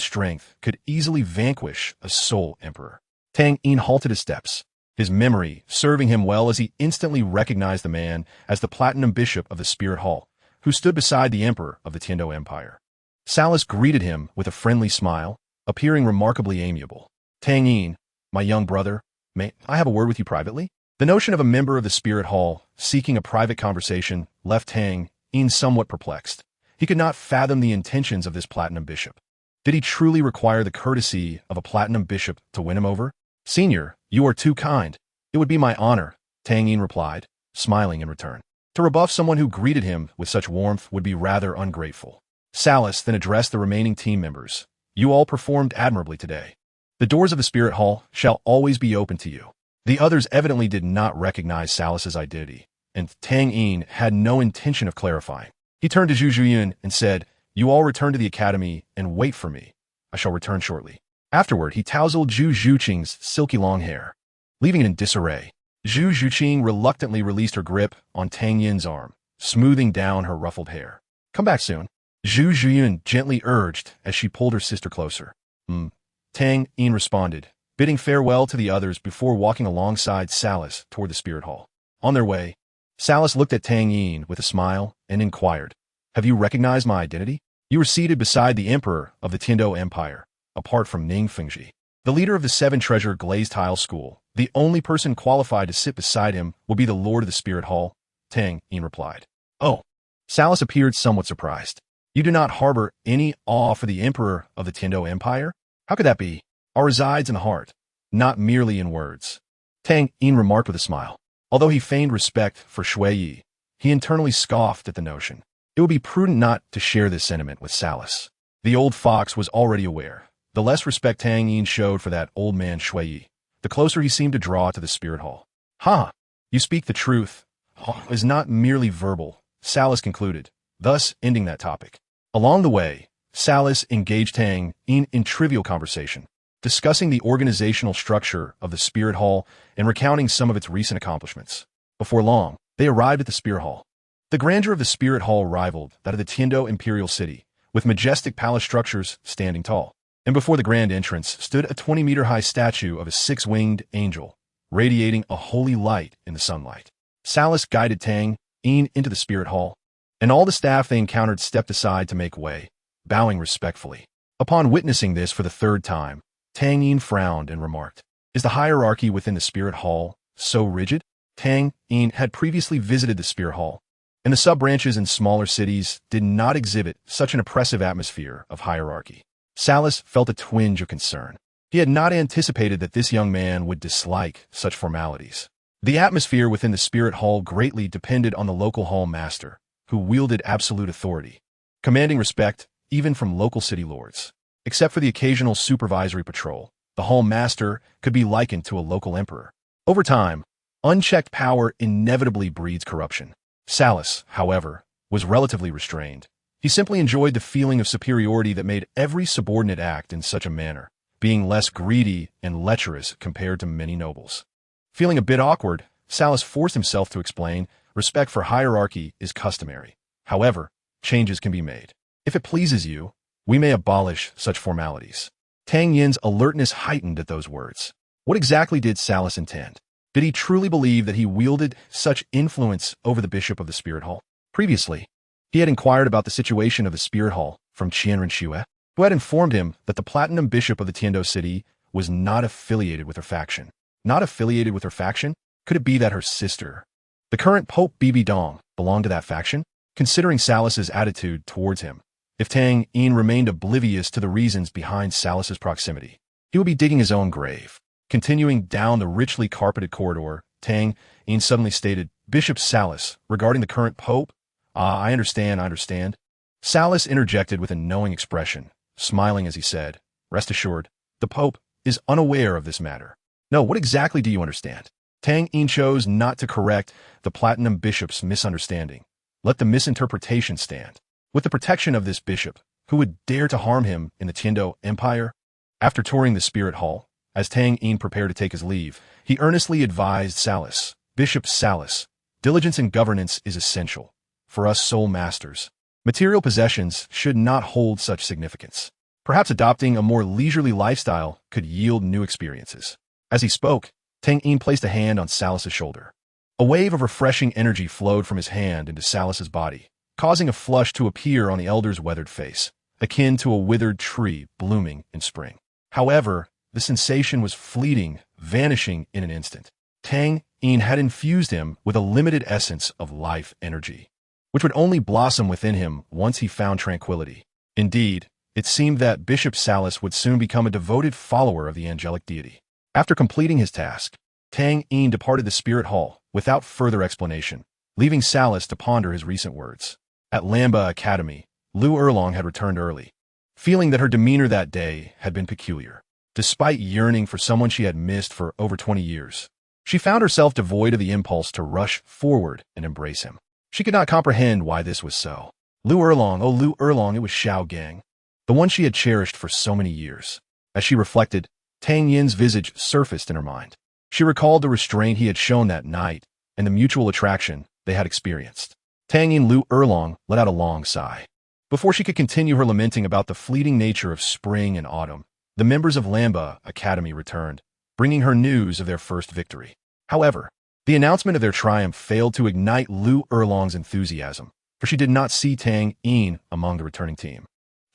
strength could easily vanquish a Soul Emperor. Tang Yin halted his steps, his memory serving him well as he instantly recognized the man as the Platinum Bishop of the Spirit Hall, who stood beside the Emperor of the Tiando Empire. Salas greeted him with a friendly smile, appearing remarkably amiable. Tang Yin, my young brother, may I have a word with you privately? The notion of a member of the Spirit Hall seeking a private conversation left Tang Yin somewhat perplexed. He could not fathom the intentions of this Platinum Bishop. Did he truly require the courtesy of a Platinum Bishop to win him over? Senior, you are too kind. It would be my honor, Tang Yin replied, smiling in return. To rebuff someone who greeted him with such warmth would be rather ungrateful. Salas then addressed the remaining team members. You all performed admirably today. The doors of the Spirit Hall shall always be open to you. The others evidently did not recognize Salas's identity, and Tang Yin had no intention of clarifying. He turned to Zhu Zhuyin and said, You all return to the academy and wait for me. I shall return shortly. Afterward, he tousled Zhu Zhuqing's silky long hair, leaving it in disarray. Zhu Zhuqing reluctantly released her grip on Tang Yin's arm, smoothing down her ruffled hair. Come back soon, Zhu Zhuyin gently urged as she pulled her sister closer. Tang Yin responded, bidding farewell to the others before walking alongside Salas toward the Spirit Hall. On their way, Salas looked at Tang Yin with a smile and inquired, Have you recognized my identity? You were seated beside the Emperor of the Tiando Empire, apart from Ning Fengji. The leader of the seven-treasure glazed tile school. The only person qualified to sit beside him will be the Lord of the Spirit Hall, Tang Yin replied. Oh. Salas appeared somewhat surprised. You do not harbor any awe for the emperor of the Tindo Empire? How could that be? Awe resides in the heart, not merely in words. Tang Yin remarked with a smile. Although he feigned respect for Shui Yi, he internally scoffed at the notion. It would be prudent not to share this sentiment with Salas. The old fox was already aware. The less respect Tang Yin showed for that old man Shui Yi, the closer he seemed to draw to the Spirit Hall. Ha! You speak the truth. It is not merely verbal, Salas concluded, thus ending that topic. Along the way, Salas engaged Tang Yin in trivial conversation, discussing the organizational structure of the Spirit Hall and recounting some of its recent accomplishments. Before long, they arrived at the Spirit Hall. The grandeur of the Spirit Hall rivaled that of the Tindo Imperial City, with majestic palace structures standing tall. And before the grand entrance stood a 20-meter-high statue of a six-winged angel, radiating a holy light in the sunlight. Salas guided Tang Yin into the Spirit Hall, and all the staff they encountered stepped aside to make way, bowing respectfully. Upon witnessing this for the third time, Tang Yin frowned and remarked, "Is the hierarchy within the Spirit Hall so rigid?" Tang Yin had previously visited the Spirit Hall, and the sub-branches in smaller cities did not exhibit such an oppressive atmosphere of hierarchy. Salas felt a twinge of concern. He had not anticipated that this young man would dislike such formalities. The atmosphere within the Spirit Hall greatly depended on the local hall master, who wielded absolute authority, commanding respect even from local city lords. Except for the occasional supervisory patrol, the hall master could be likened to a local emperor. Over time, unchecked power inevitably breeds corruption. Salas, however, was relatively restrained. He simply enjoyed the feeling of superiority that made every subordinate act in such a manner, being less greedy and lecherous compared to many nobles. Feeling a bit awkward, Salas forced himself to explain, respect for hierarchy is customary. However, changes can be made. If it pleases you, we may abolish such formalities. Tang Yin's alertness heightened at those words. What exactly did Salas intend? Did he truly believe that he wielded such influence over the bishop of the Spirit Hall? Previously, he had inquired about the situation of the Spirit Hall from Qianren Xue, who had informed him that the Platinum Bishop of the Tiando City was not affiliated with her faction. Not affiliated with her faction? Could it be that her sister, the current Pope Bibi Dong, belonged to that faction? Considering Salas's attitude towards him, if Tang Yin remained oblivious to the reasons behind Salas's proximity, he would be digging his own grave. Continuing down the richly carpeted corridor, Tang Yin suddenly stated, "Bishop Salas, regarding the current Pope?" I understand. Salas interjected with a knowing expression, smiling as he said, "Rest assured, the Pope is unaware of this matter." No, what exactly do you understand? Tang Yin chose not to correct the Platinum Bishop's misunderstanding. Let the misinterpretation stand. With the protection of this bishop, who would dare to harm him in the Tindo Empire? After touring the Spirit Hall, as Tang Yin prepared to take his leave, he earnestly advised Salas, "Bishop Salas, diligence in governance is essential. For us soul masters, material possessions should not hold such significance. Perhaps adopting a more leisurely lifestyle could yield new experiences." As he spoke, Tang Yin placed a hand on Salas's shoulder. A wave of refreshing energy flowed from his hand into Salas's body, causing a flush to appear on the elder's weathered face, akin to a withered tree blooming in spring. However, the sensation was fleeting, vanishing in an instant. Tang Yin had infused him with a limited essence of life energy, which would only blossom within him once he found tranquility. Indeed, it seemed that Bishop Salas would soon become a devoted follower of the angelic deity. After completing his task, Tang Yin departed the Spirit Hall without further explanation, leaving Salas to ponder his recent words. At Lamba Academy, Lu Erlong had returned early, feeling that her demeanor that day had been peculiar. Despite yearning for someone she had missed for over 20 years, she found herself devoid of the impulse to rush forward and embrace him. She could not comprehend why this was so. Lu Erlong, it was Xiao Gang, the one she had cherished for so many years. As she reflected, Tang Yin's visage surfaced in her mind. She recalled the restraint he had shown that night and the mutual attraction they had experienced. Tang Yin Lu Erlong let out a long sigh. Before she could continue her lamenting about the fleeting nature of spring and autumn, the members of Lamba Academy returned, bringing her news of their first victory. However, the announcement of their triumph failed to ignite Lu Erlong's enthusiasm, for she did not see Tang Yin among the returning team.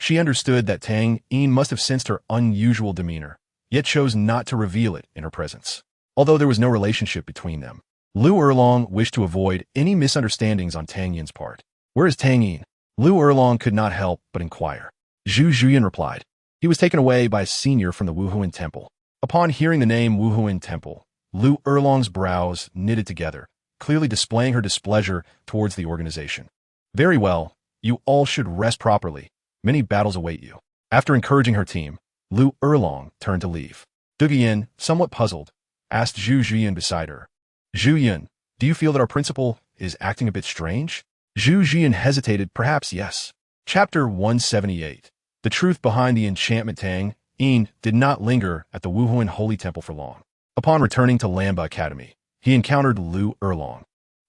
She understood that Tang Yin must have sensed her unusual demeanor, yet chose not to reveal it in her presence. Although there was no relationship between them, Lu Erlong wished to avoid any misunderstandings on Tang Yin's part. "Where is Tang Yin?" Lu Erlong could not help but inquire. Zhu Zhuyan replied. He was taken away by a senior from the Wuhuan Temple. Upon hearing the name Wuhuan Temple, Lu Erlong's brows knitted together, clearly displaying her displeasure towards the organization. "Very well, you all should rest properly. Many battles await you." After encouraging her team, Lu Erlong turned to leave. Dugian, somewhat puzzled, asked Zhu Zhuyan beside her. "Zhuyan, do you feel that our principal is acting a bit strange?" Zhu Zhuyan hesitated. "Perhaps yes." Chapter 178. The truth behind the enchantment. Tang Yin did not linger at the Wuhuan Holy Temple for long. Upon returning to Lamba Academy, he encountered Lu Erlong,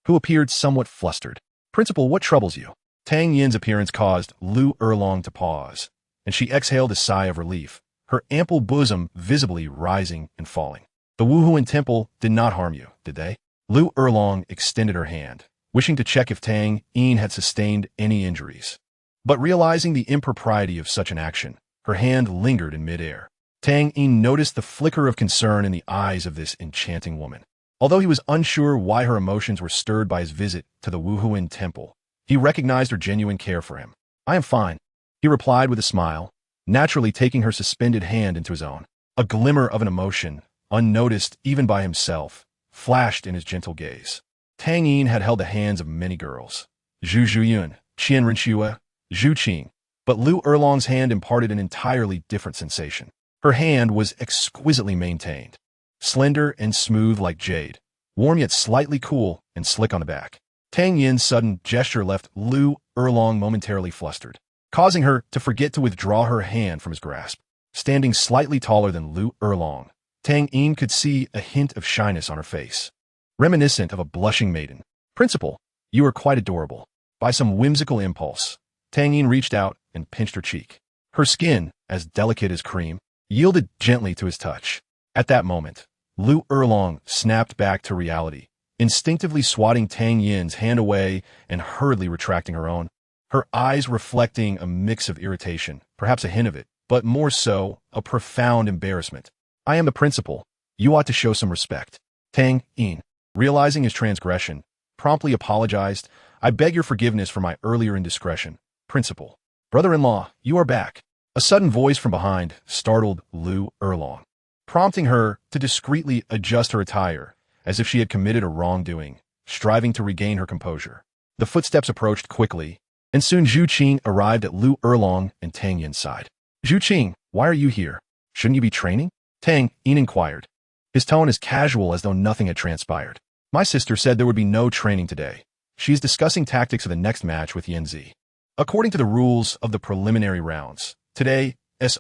who appeared somewhat flustered. "Principal, what troubles you?" Tang Yin's appearance caused Lu Erlong to pause, and she exhaled a sigh of relief, her ample bosom visibly rising and falling. "The Wuhuan Temple did not harm you, did they?" Lu Erlong extended her hand, wishing to check if Tang Yin had sustained any injuries. But realizing the impropriety of such an action, her hand lingered in midair. Tang Yin noticed the flicker of concern in the eyes of this enchanting woman. Although he was unsure why her emotions were stirred by his visit to the Wuhuan Temple, he recognized her genuine care for him. "I am fine," he replied with a smile, naturally taking her suspended hand into his own. A glimmer of an emotion, unnoticed even by himself, flashed in his gentle gaze. Tang Yin had held the hands of many girls, Zhu Zhuyan, Qian Renxue, Zhu Qing, but Lu Erlong's hand imparted an entirely different sensation. Her hand was exquisitely maintained, slender and smooth like jade, warm yet slightly cool and slick on the back. Tang Yin's sudden gesture left Lu Erlong momentarily flustered, causing her to forget to withdraw her hand from his grasp. Standing slightly taller than Lu Erlong, Tang Yin could see a hint of shyness on her face, reminiscent of a blushing maiden. "Principal, you are quite adorable." By some whimsical impulse, Tang Yin reached out and pinched her cheek. Her skin, as delicate as cream, yielded gently to his touch. At that moment, Lu Erlong snapped back to reality, instinctively swatting Tang Yin's hand away and hurriedly retracting her own, her eyes reflecting a mix of irritation, perhaps a hint of it, but more so, a profound embarrassment. "I am the principal. You ought to show some respect." Tang Yin, realizing his transgression, promptly apologized. "I beg your forgiveness for my earlier indiscretion, Principal." "Brother-in-law, you are back." A sudden voice from behind startled Lu Erlong, prompting her to discreetly adjust her attire, as if she had committed a wrongdoing, striving to regain her composure. The footsteps approached quickly, and soon Zhu Qing arrived at Lu Erlong and Tang Yin's side. "Zhu Qing, why are you here? Shouldn't you be training?" Tang Yin inquired, his tone as casual as though nothing had transpired. "My sister said there would be no training today. She is discussing tactics for the next match with Yanzi. According to the rules of the preliminary rounds, today's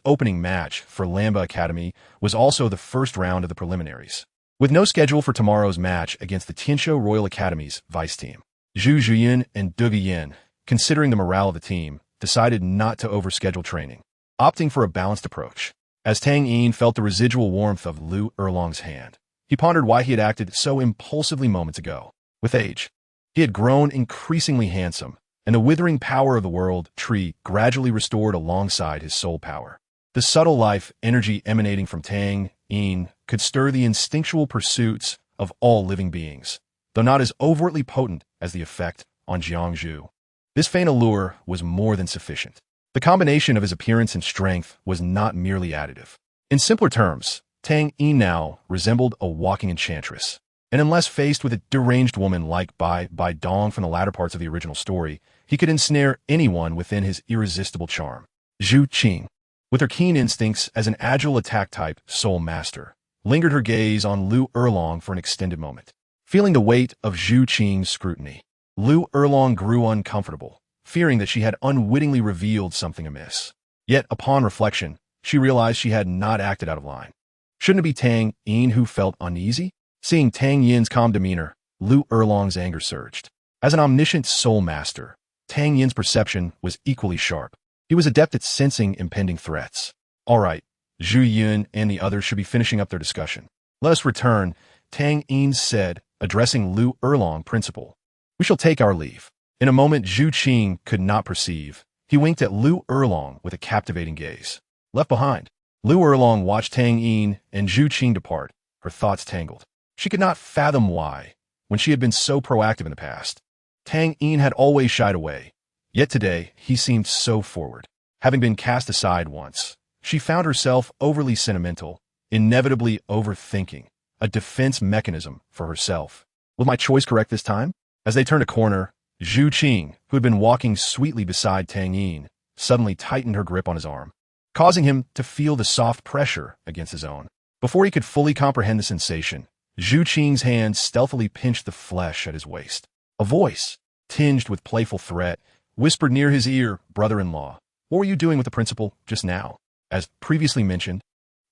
opening match for Lamba Academy was also the first round of the preliminaries, with no schedule for tomorrow's match against the Tianshou Royal Academy's vice team. Zhu Zhuyan and Duge Yin, considering the morale of the team, decided not to overschedule training, opting for a balanced approach. As Tang Yin felt the residual warmth of Lu Erlong's hand, he pondered why he had acted so impulsively moments ago. With age, he had grown increasingly handsome, and the withering power of the world tree gradually restored alongside his soul power. The subtle life energy emanating from Tang Yin could stir the instinctual pursuits of all living beings, though not as overtly potent as the effect on Jiangzhu. This faint allure was more than sufficient. The combination of his appearance and strength was not merely additive. In simpler terms, Tang Yin now resembled a walking enchantress, and unless faced with a deranged woman like Bai Dong from the latter parts of the original story, he could ensnare anyone within his irresistible charm. Zhu Qing, with her keen instincts as an agile attack-type soul master, lingered her gaze on Lu Erlong for an extended moment. Feeling the weight of Zhu Qing's scrutiny, Lu Erlong grew uncomfortable, fearing that she had unwittingly revealed something amiss. Yet, upon reflection, she realized she had not acted out of line. Shouldn't it be Tang Yin who felt uneasy? Seeing Tang Yin's calm demeanor, Lu Erlong's anger surged. As an omniscient soul master, Tang Yin's perception was equally sharp. He was adept at sensing impending threats. "All right, Zhu Yun and the others should be finishing up their discussion. Let us return," Tang Yin said, addressing Lu Erlong, "Principal. We shall take our leave." In a moment Zhu Qing could not perceive, He winked at Lu Erlong with a captivating gaze. Left behind, Lu Erlong watched Tang Yin and Zhu Qing depart, her thoughts tangled. She could not fathom why, when she had been so proactive in the past, Tang Yin had always shied away. Yet today, he seemed so forward. Having been cast aside once, she found herself overly sentimental, inevitably overthinking, a defense mechanism for herself. Was my choice correct this time? As they turned a corner, Zhu Qing, who had been walking sweetly beside Tang Yin, suddenly tightened her grip on his arm, causing him to feel the soft pressure against his own. Before he could fully comprehend the sensation, Zhu Qing's hand stealthily pinched the flesh at his waist. A voice, tinged with playful threat, whispered near his ear, "Brother-in-law, what were you doing with the principal just now?" As previously mentioned,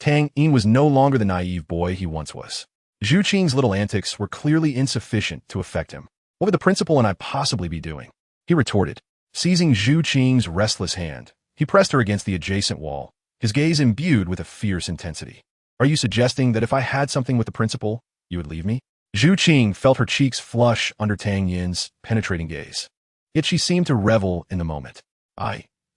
Tang Yin was no longer the naive boy he once was. Zhu Qing's little antics were clearly insufficient to affect him. "What would the principal and I possibly be doing?" he retorted. Seizing Zhu Qing's restless hand, he pressed her against the adjacent wall, his gaze imbued with a fierce intensity. "Are you suggesting that if I had something with the principal, you would leave me?" Zhu Qing felt her cheeks flush under Tang Yin's penetrating gaze. Yet she seemed to revel in the moment.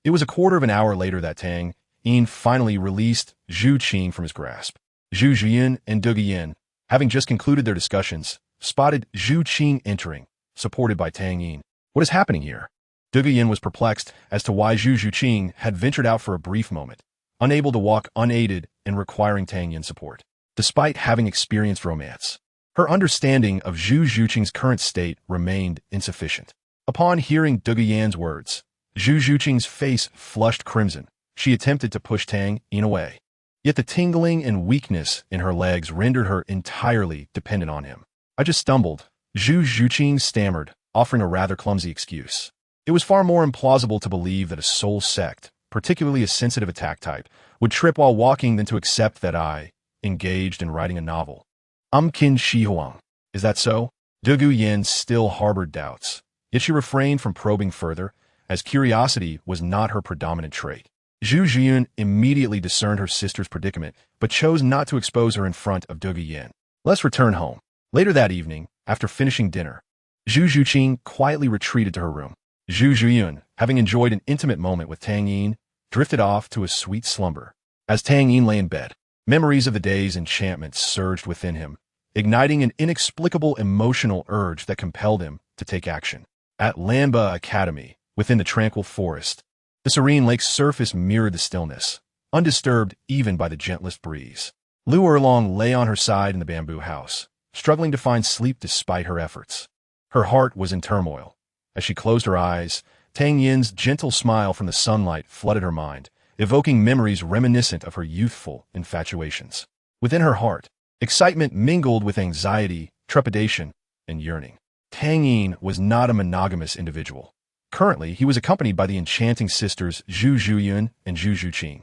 It was a quarter of an hour later that Tang Yin finally released Zhu Qing from his grasp. Zhu Zhuyin and Douluo Yin, having just concluded their discussions, spotted Zhu Qing entering, supported by Tang Yin. "What is happening here?" Douluo Yin was perplexed as to why Zhu Qing had ventured out for a brief moment, unable to walk unaided and requiring Tang Yin's support. Despite having experienced romance, her understanding of Zhu Qing's current state remained insufficient. Upon hearing Douluo Yin's words, Zhu Qing's face flushed crimson. She attempted to push Tang Yin away. Yet the tingling and weakness in her legs rendered her entirely dependent on him. "I just stumbled," Zhu Qing stammered, offering a rather clumsy excuse. It was far more implausible to believe that a soul sect, particularly a sensitive attack type, would trip while walking than to accept that I, engaged in writing a novel. Qin Shi Huang. Is that so? Douluo Yin still harbored doubts, yet she refrained from probing further, as curiosity was not her predominant trait. Zhu Zhuyin immediately discerned her sister's predicament, but chose not to expose her in front of Douluo Yin. Let's return home. Later that evening, after finishing dinner, Zhu Qing quietly retreated to her room. Zhu Zhuyin, having enjoyed an intimate moment with Tang Yin, drifted off to a sweet slumber. As Tang Yin lay in bed, memories of the day's enchantment surged within him, igniting an inexplicable emotional urge that compelled him to take action. At Lanba Academy, within the tranquil forest, the serene lake's surface mirrored the stillness, undisturbed even by the gentlest breeze. Lu Erlong lay on her side in the bamboo house, struggling to find sleep despite her efforts. Her heart was in turmoil. As she closed her eyes, Tang Yin's gentle smile from the sunlight flooded her mind, evoking memories reminiscent of her youthful infatuations. Within her heart, excitement mingled with anxiety, trepidation, and yearning. Tang Yin was not a monogamous individual. Currently, he was accompanied by the enchanting sisters Zhu Zhuyin and Zhu Qing.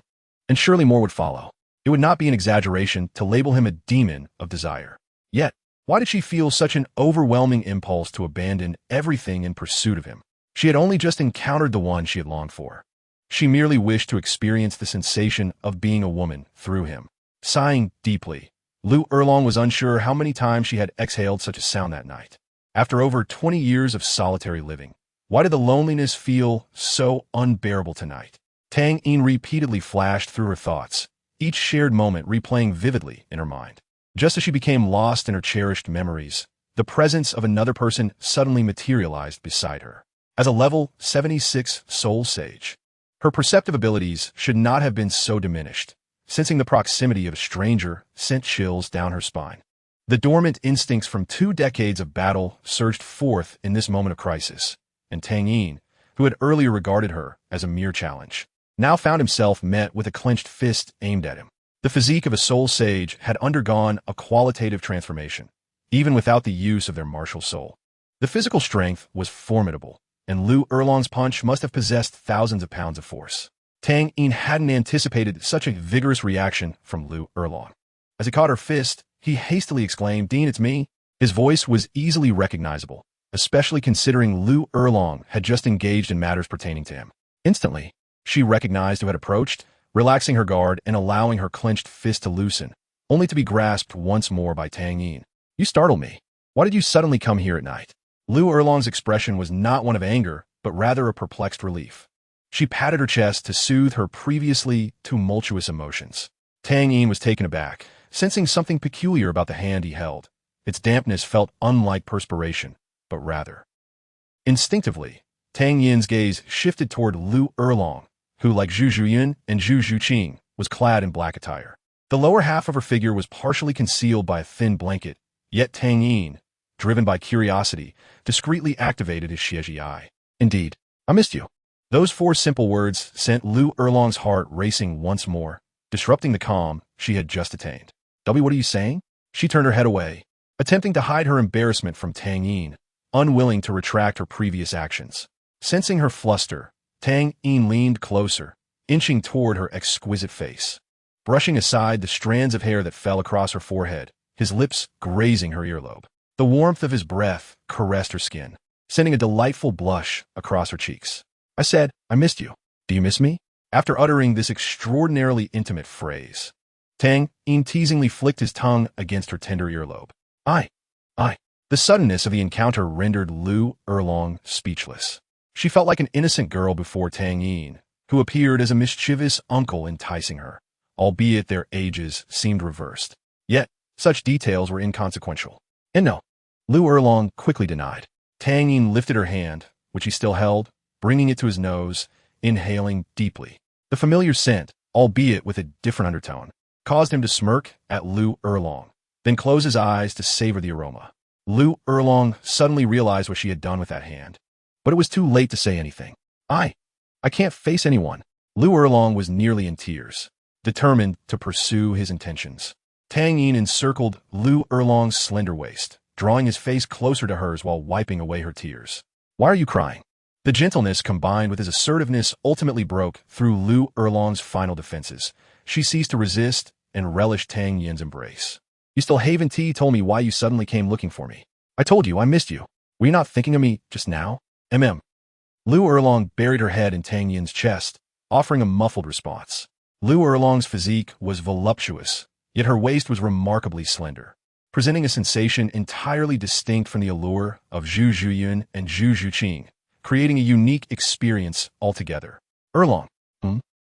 And surely more would follow. It would not be an exaggeration to label him a demon of desire. Yet, why did she feel such an overwhelming impulse to abandon everything in pursuit of him? She had only just encountered the one she had longed for. She merely wished to experience the sensation of being a woman through him. Sighing deeply, Lu Erlong was unsure how many times she had exhaled such a sound that night. After over 20 years of solitary living, why did the loneliness feel so unbearable tonight? Tang Yin repeatedly flashed through her thoughts, each shared moment replaying vividly in her mind. Just as she became lost in her cherished memories, the presence of another person suddenly materialized beside her. As a level 76 soul sage, her perceptive abilities should not have been so diminished. Sensing the proximity of a stranger sent chills down her spine. The dormant instincts from 2 decades of battle surged forth in this moment of crisis, and Tang Yin, who had earlier regarded her as a mere challenge, now found himself met with a clenched fist aimed at him. The physique of a soul sage had undergone a qualitative transformation, even without the use of their martial soul. The physical strength was formidable, and Lu Erlong's punch must have possessed thousands of pounds of force. Tang Yin hadn't anticipated such a vigorous reaction from Lu Erlong. As he caught her fist, he hastily exclaimed, "Dean, it's me." His voice was easily recognizable, especially considering Lu Erlong had just engaged in matters pertaining to him. Instantly, she recognized who had approached, relaxing her guard and allowing her clenched fist to loosen, only to be grasped once more by Tang Yin. "You startle me. Why did you suddenly come here at night?" Lu Erlong's expression was not one of anger, but rather a perplexed relief. She patted her chest to soothe her previously tumultuous emotions. Tang Yin was taken aback, sensing something peculiar about the hand he held. Its dampness felt unlike perspiration, but rather. Instinctively, Tang Yin's gaze shifted toward Lu Erlong, who, like Zhu Zhuyin and Zhu Zhuqing, was clad in black attire. The lower half of her figure was partially concealed by a thin blanket, yet Tang Yin, driven by curiosity, discreetly activated his Xieji eye. Indeed, I missed you. Those four simple words sent Lu Erlong's heart racing once more, disrupting the calm she had just attained. W, what are you saying? She turned her head away, attempting to hide her embarrassment from Tang Yin, unwilling to retract her previous actions. Sensing her fluster, Tang Yin leaned closer, inching toward her exquisite face. Brushing aside the strands of hair that fell across her forehead, his lips grazing her earlobe. The warmth of his breath caressed her skin, sending a delightful blush across her cheeks. I said, I missed you. Do you miss me? After uttering this extraordinarily intimate phrase, Tang Yin teasingly flicked his tongue against her tender earlobe. I. The suddenness of the encounter rendered Lu Erlong speechless. She felt like an innocent girl before Tang Yin, who appeared as a mischievous uncle enticing her, albeit their ages seemed reversed. Yet, such details were inconsequential. And no, Lu Erlong quickly denied. Tang Yin lifted her hand, which he still held, bringing it to his nose, inhaling deeply. The familiar scent, albeit with a different undertone, caused him to smirk at Lu Erlong, then close his eyes to savor the aroma. Lu Erlong suddenly realized what she had done with that hand, but it was too late to say anything. I can't face anyone. Lu Erlong was nearly in tears, determined to pursue his intentions. Tang Yin encircled Lu Erlong's slender waist, drawing his face closer to hers while wiping away her tears. Why are you crying? The gentleness combined with his assertiveness ultimately broke through Lu Erlong's final defenses. She ceased to resist and relished Tang Yin's embrace. You still haven't told me why you suddenly came looking for me. I told you I missed you. Were you not thinking of me just now? Lu Erlong buried her head in Tang Yin's chest, offering a muffled response. Lu Erlong's physique was voluptuous, yet her waist was remarkably slender, presenting a sensation entirely distinct from the allure of Zhu Zhuyin and Zhu Zhuqing, creating a unique experience altogether. Erlong.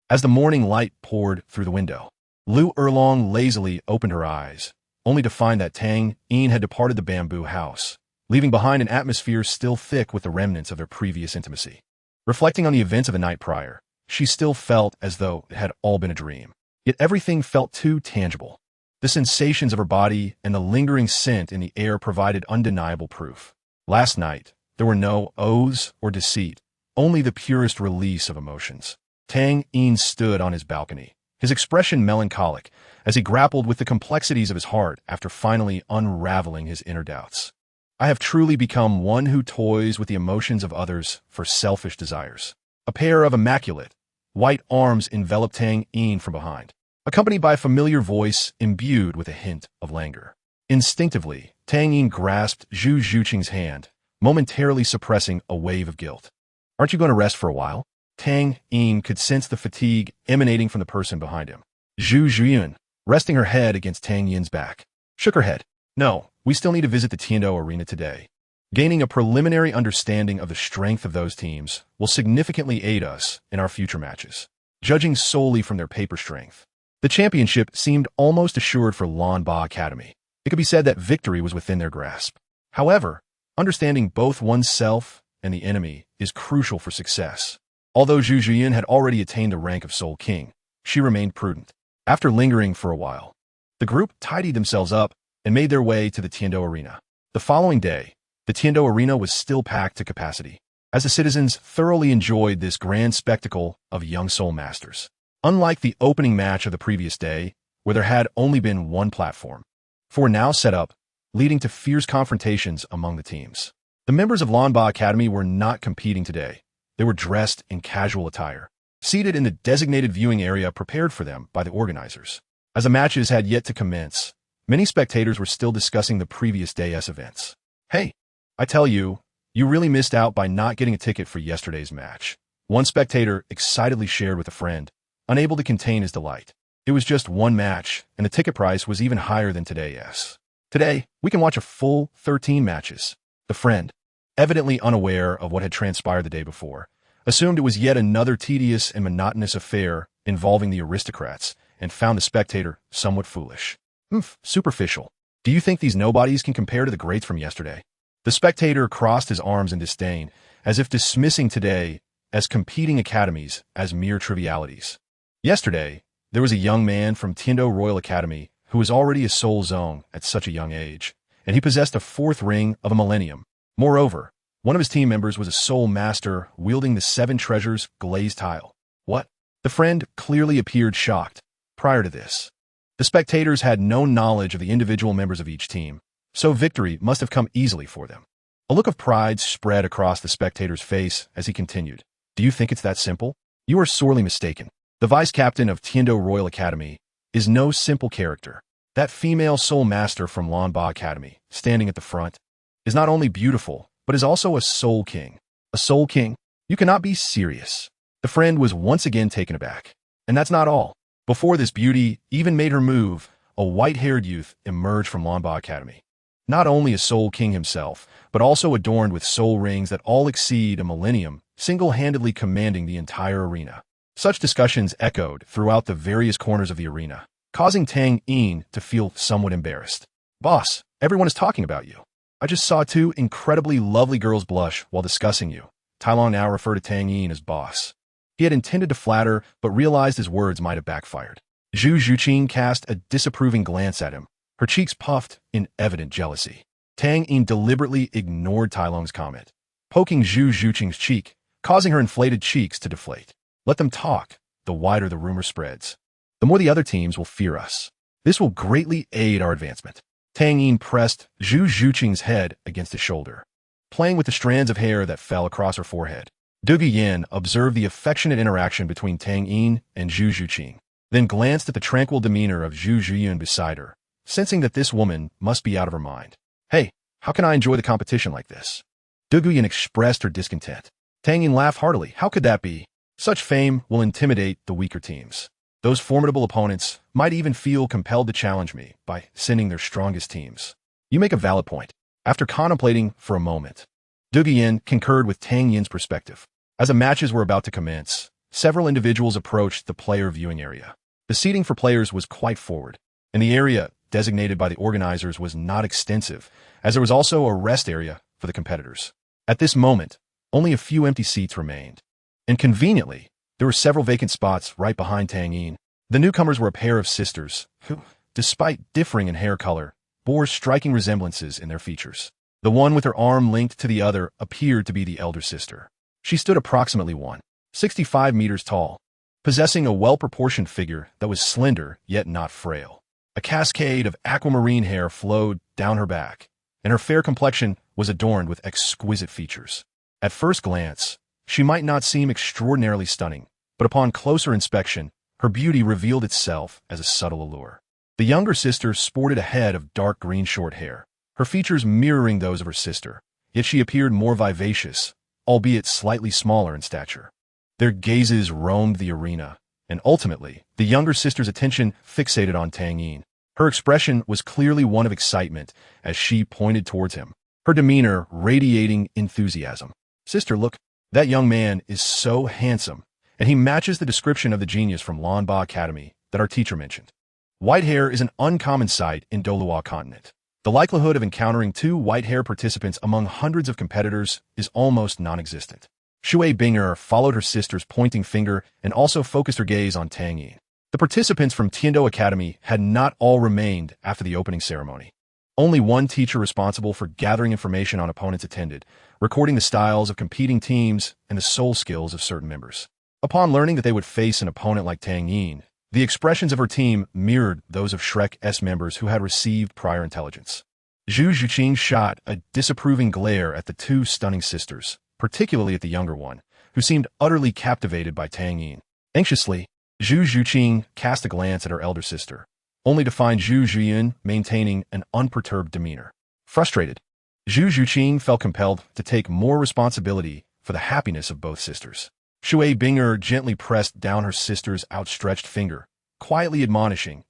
As the morning light poured through the window, Lu Erlong lazily opened her eyes, only to find that Tang Yin had departed the bamboo house, leaving behind an atmosphere still thick with the remnants of their previous intimacy. Reflecting on the events of the night prior, she still felt as though it had all been a dream. Yet everything felt too tangible. The sensations of her body and the lingering scent in the air provided undeniable proof. Last night, there were no oaths or deceit, only the purest release of emotions. Tang Yin stood on his balcony, his expression melancholic, as he grappled with the complexities of his heart after finally unraveling his inner doubts. I have truly become one who toys with the emotions of others for selfish desires. A pair of immaculate, white arms enveloped Tang Yin from behind, accompanied by a familiar voice imbued with a hint of languor. Instinctively, Tang Yin grasped Zhu Zhuqing's hand, momentarily suppressing a wave of guilt. Aren't you going to rest for a while? Tang Yin could sense the fatigue emanating from the person behind him. Zhu Zhuyin, resting her head against Tang Yin's back, shook her head. No, we still need to visit the Tiando Arena today. Gaining a preliminary understanding of the strength of those teams will significantly aid us in our future matches. Judging solely from their paper strength, the championship seemed almost assured for Lanba Academy. It could be said that victory was within their grasp. However, understanding both oneself and the enemy is crucial for success. Although Zhu Zhuyin had already attained the rank of Soul King, she remained prudent. After lingering for a while, the group tidied themselves up and made their way to the Tiando Arena. The following day, the Tiando Arena was still packed to capacity, as the citizens thoroughly enjoyed this grand spectacle of young soul masters. Unlike the opening match of the previous day, where there had only been one platform, four now set up, leading to fierce confrontations among the teams. The members of Lanba Academy were not competing today. They were dressed in casual attire, seated in the designated viewing area prepared for them by the organizers. As the matches had yet to commence, many spectators were still discussing the previous day's events. Hey, I tell you, you really missed out by not getting a ticket for yesterday's match. One spectator excitedly shared with a friend, unable to contain his delight. It was just one match, and the ticket price was even higher than today's. Today, we can watch a full 13 matches. The friend, evidently unaware of what had transpired the day before, assumed it was yet another tedious and monotonous affair involving the aristocrats, and found the spectator somewhat foolish. Superficial. Do you think these nobodies can compare to the greats from yesterday? The spectator crossed his arms in disdain, as if dismissing today as competing academies as mere trivialities. Yesterday, there was a young man from Tindo Royal Academy who was already a soul zone at such a young age, and he possessed a fourth ring of a millennium. Moreover, one of his team members was a soul master wielding the 7 treasures glazed tile. What? The friend clearly appeared shocked. Prior to this, the spectators had no knowledge of the individual members of each team, so victory must have come easily for them. A look of pride spread across the spectator's face as he continued. Do you think it's that simple? You are sorely mistaken. The vice-captain of Tindo Royal Academy is no simple character. That female soul master from Lanba Academy, standing at the front, is not only beautiful, but is also a soul king. A soul king? You cannot be serious. The friend was once again taken aback. And that's not all. Before this beauty even made her move, a white-haired youth emerged from Lanba Academy. Not only a soul king himself, but also adorned with soul rings that all exceed a millennium, single-handedly commanding the entire arena. Such discussions echoed throughout the various corners of the arena, causing Tang Yin to feel somewhat embarrassed. Boss, everyone is talking about you. I just saw 2 incredibly lovely girls blush while discussing you. Tai Long now referred to Tang Yin as boss. He had intended to flatter, but realized his words might have backfired. Zhu Zhuqing cast a disapproving glance at him, her cheeks puffed in evident jealousy. Tang Yin deliberately ignored Tai Long's comment, poking Zhu Zhuqing's cheek, causing her inflated cheeks to deflate. Let them talk. The wider the rumor spreads, the more the other teams will fear us. This will greatly aid our advancement. Tang Yin pressed Zhu Zhuqing's head against his shoulder, playing with the strands of hair that fell across her forehead. Dugu Yin observed the affectionate interaction between Tang Yin and Zhu Zhuqing, then glanced at the tranquil demeanor of Zhu Zhiyun beside her, sensing that this woman must be out of her mind. Hey, how can I enjoy the competition like this? Dugu Yin expressed her discontent. Tang Yin laughed heartily. How could that be? Such fame will intimidate the weaker teams. Those formidable opponents might even feel compelled to challenge me by sending their strongest teams. You make a valid point. After contemplating for a moment, Dugu Yin concurred with Tang Yin's perspective. As the matches were about to commence, several individuals approached the player viewing area. The seating for players was quite forward, and the area designated by the organizers was not extensive, as there was also a rest area for the competitors. At this moment, only a few empty seats remained. And conveniently, there were several vacant spots right behind Tang Yin. The newcomers were a pair of sisters who, despite differing in hair color, bore striking resemblances in their features. The one with her arm linked to the other appeared to be the elder sister. She stood approximately 165 meters tall, possessing a well-proportioned figure that was slender yet not frail. A cascade of aquamarine hair flowed down her back, and her fair complexion was adorned with exquisite features. At first glance, she might not seem extraordinarily stunning, but upon closer inspection, her beauty revealed itself as a subtle allure. The younger sister sported a head of dark green short hair, her features mirroring those of her sister, yet she appeared more vivacious, albeit slightly smaller in stature. Their gazes roamed the arena, and ultimately, the younger sister's attention fixated on Tang Yin. Her expression was clearly one of excitement as she pointed towards him, her demeanor radiating enthusiasm. Sister, look, that young man is so handsome, and he matches the description of the genius from Lanba Academy that our teacher mentioned. White hair is an uncommon sight in Douluo continent. The likelihood of encountering 2 white-hair participants among hundreds of competitors is almost non-existent. Shui Binger followed her sister's pointing finger and also focused her gaze on Tang Yin. The participants from Tindo Academy had not all remained after the opening ceremony. Only one teacher responsible for gathering information on opponents attended, recording the styles of competing teams and the soul skills of certain members. Upon learning that they would face an opponent like Tang Yin, the expressions of her team mirrored those of Shrek's members who had received prior intelligence. Zhu Zhuqing shot a disapproving glare at the 2 stunning sisters, particularly at the younger one, who seemed utterly captivated by Tang Yin. Anxiously, Zhu Zhuqing cast a glance at her elder sister, only to find Zhu Zhiyun maintaining an unperturbed demeanor. Frustrated, Zhu Zhuqing felt compelled to take more responsibility for the happiness of both sisters. Shui Binger gently pressed down her sister's outstretched finger, quietly admonishing,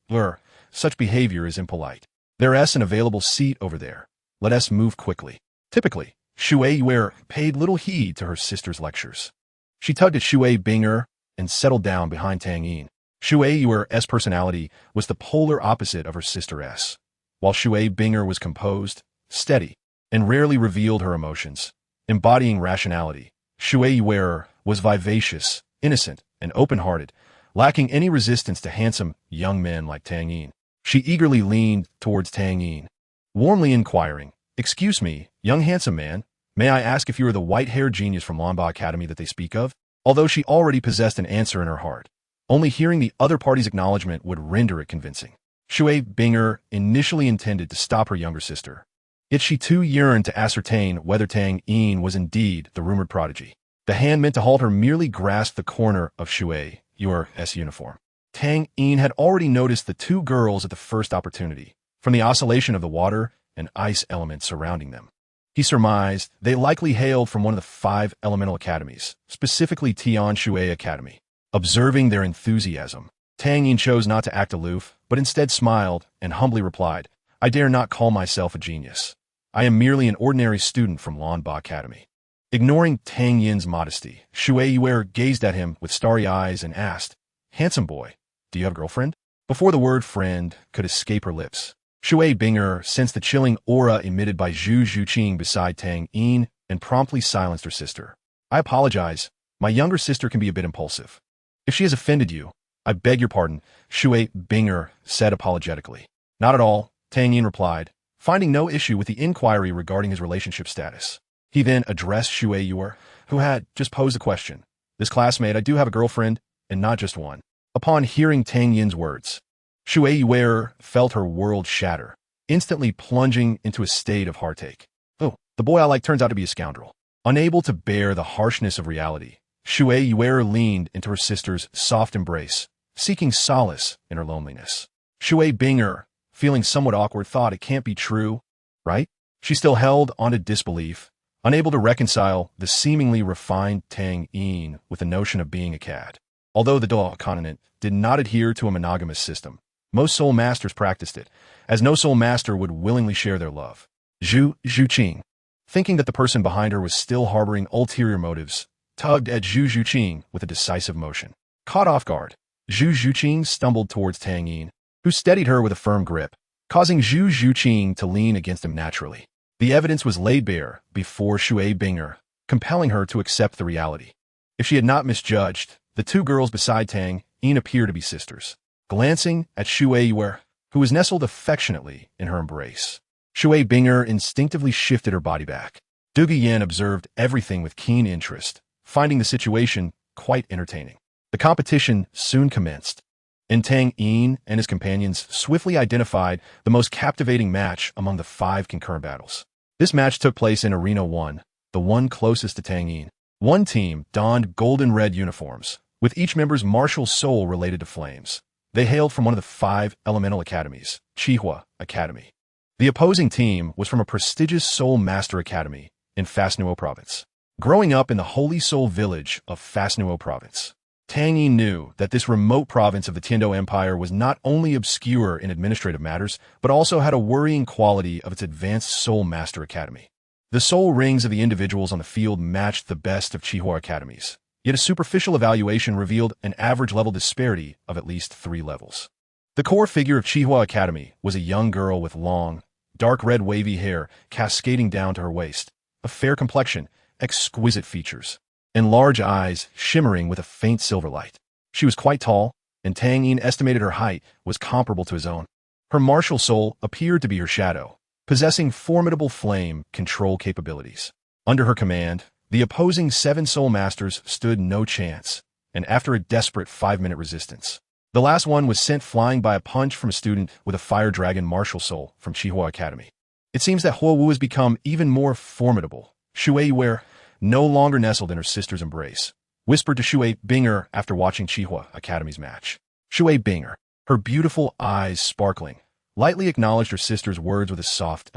such behavior is impolite. There's an available seat over there. Let us move quickly. Typically, Shui Yue paid little heed to her sister's lectures. She tugged at Shui Binger and settled down behind Tang Yin. Shui Yuer's personality was the polar opposite of her sister S. While Shui Binger was composed, steady, and rarely revealed her emotions, embodying rationality, Shui Yuer was vivacious, innocent, and open-hearted, lacking any resistance to handsome young men like Tang Yin. She eagerly leaned towards Tang Yin, warmly inquiring, "Excuse me, young handsome man, may I ask if you are the white-haired genius from Lanba Academy that they speak of?" Although she already possessed an answer in her heart, only hearing the other party's acknowledgement would render it convincing. Shui Binger initially intended to stop her younger sister, yet she too yearned to ascertain whether Tang Yin was indeed the rumored prodigy. The hand meant to halt her merely grasped the corner of Shui Yuer's uniform. Tang Yin had already noticed the two girls at the first opportunity, from the oscillation of the water and ice elements surrounding them. He surmised they likely hailed from one of the 5 elemental academies, specifically Tian Shui Academy. Observing their enthusiasm, Tang Yin chose not to act aloof, but instead smiled and humbly replied, "I dare not call myself a genius. I am merely an ordinary student from Lanba Academy." Ignoring Tang Yin's modesty, Shui Yuer gazed at him with starry eyes and asked, "Handsome boy, do you have a girlfriend?" Before the word friend could escape her lips, Shui Binger sensed the chilling aura emitted by Zhu Zhuqing beside Tang Yin and promptly silenced her sister. "I apologize. My younger sister can be a bit impulsive. If she has offended you, I beg your pardon," Shui Binger said apologetically. "Not at all," Tang Yin replied, finding no issue with the inquiry regarding his relationship status. He then addressed Shui Yuer, who had just posed a question. "This classmate, I do have a girlfriend, and not just one." Upon hearing Tang Yin's words, Shui Yuer felt her world shatter, instantly plunging into a state of heartache. "Oh, the boy I like turns out to be a scoundrel." Unable to bear the harshness of reality, Shui Yuer leaned into her sister's soft embrace, seeking solace in her loneliness. Shui Binger, feeling somewhat awkward, thought, "It can't be true, right?" She still held onto disbelief, unable to reconcile the seemingly refined Tang Yin with the notion of being a cad. Although the Douluo continent did not adhere to a monogamous system, most soul masters practiced it, as no soul master would willingly share their love. Zhu Zhuqing, thinking that the person behind her was still harboring ulterior motives, tugged at Zhu Zhuqing with a decisive motion. Caught off guard, Zhu Zhuqing stumbled towards Tang Yin, who steadied her with a firm grip, causing Zhu Zhuqing to lean against him naturally. The evidence was laid bare before Shui Binger, compelling her to accept the reality. If she had not misjudged, the two girls beside Tang Yin appeared to be sisters. Glancing at Shui Yuer, who was nestled affectionately in her embrace, Shui Binger instinctively shifted her body back. Du Yin observed everything with keen interest, finding the situation quite entertaining. The competition soon commenced, and Tang Yin and his companions swiftly identified the most captivating match among the 5 concurrent battles. This match took place in Arena 1, the one closest to Tang Yin. One team donned golden-red uniforms, with each member's martial soul related to flames. They hailed from one of the 5 elemental academies, Qihua Academy. The opposing team was from a prestigious Soul Master Academy in Fasnuo Province. Growing up in the Holy Soul village of Fasnuo Province, Tang Yin knew that this remote province of the Tiando Empire was not only obscure in administrative matters, but also had a worrying quality of its advanced Soul Master Academy. The soul rings of the individuals on the field matched the best of Qihua academies, yet a superficial evaluation revealed an average level disparity of at least 3 levels. The core figure of Qihua Academy was a young girl with long, dark red wavy hair cascading down to her waist, a fair complexion, exquisite features, and large eyes shimmering with a faint silver light. She was quite tall, and Tang Yin estimated her height was comparable to his own. Her martial soul appeared to be her shadow, possessing formidable flame control capabilities. Under her command, the opposing 7 soul masters stood no chance, and after a desperate 5-minute resistance, the last one was sent flying by a punch from a student with a fire dragon martial soul from Qihua Academy. It seems that Huo Wu has become even more formidable. Shui Yuer, no longer nestled in her sister's embrace, whispered to Shui Binger after watching Qihua Academy's match. Shui Binger, her beautiful eyes sparkling, lightly acknowledged her sister's words with a soft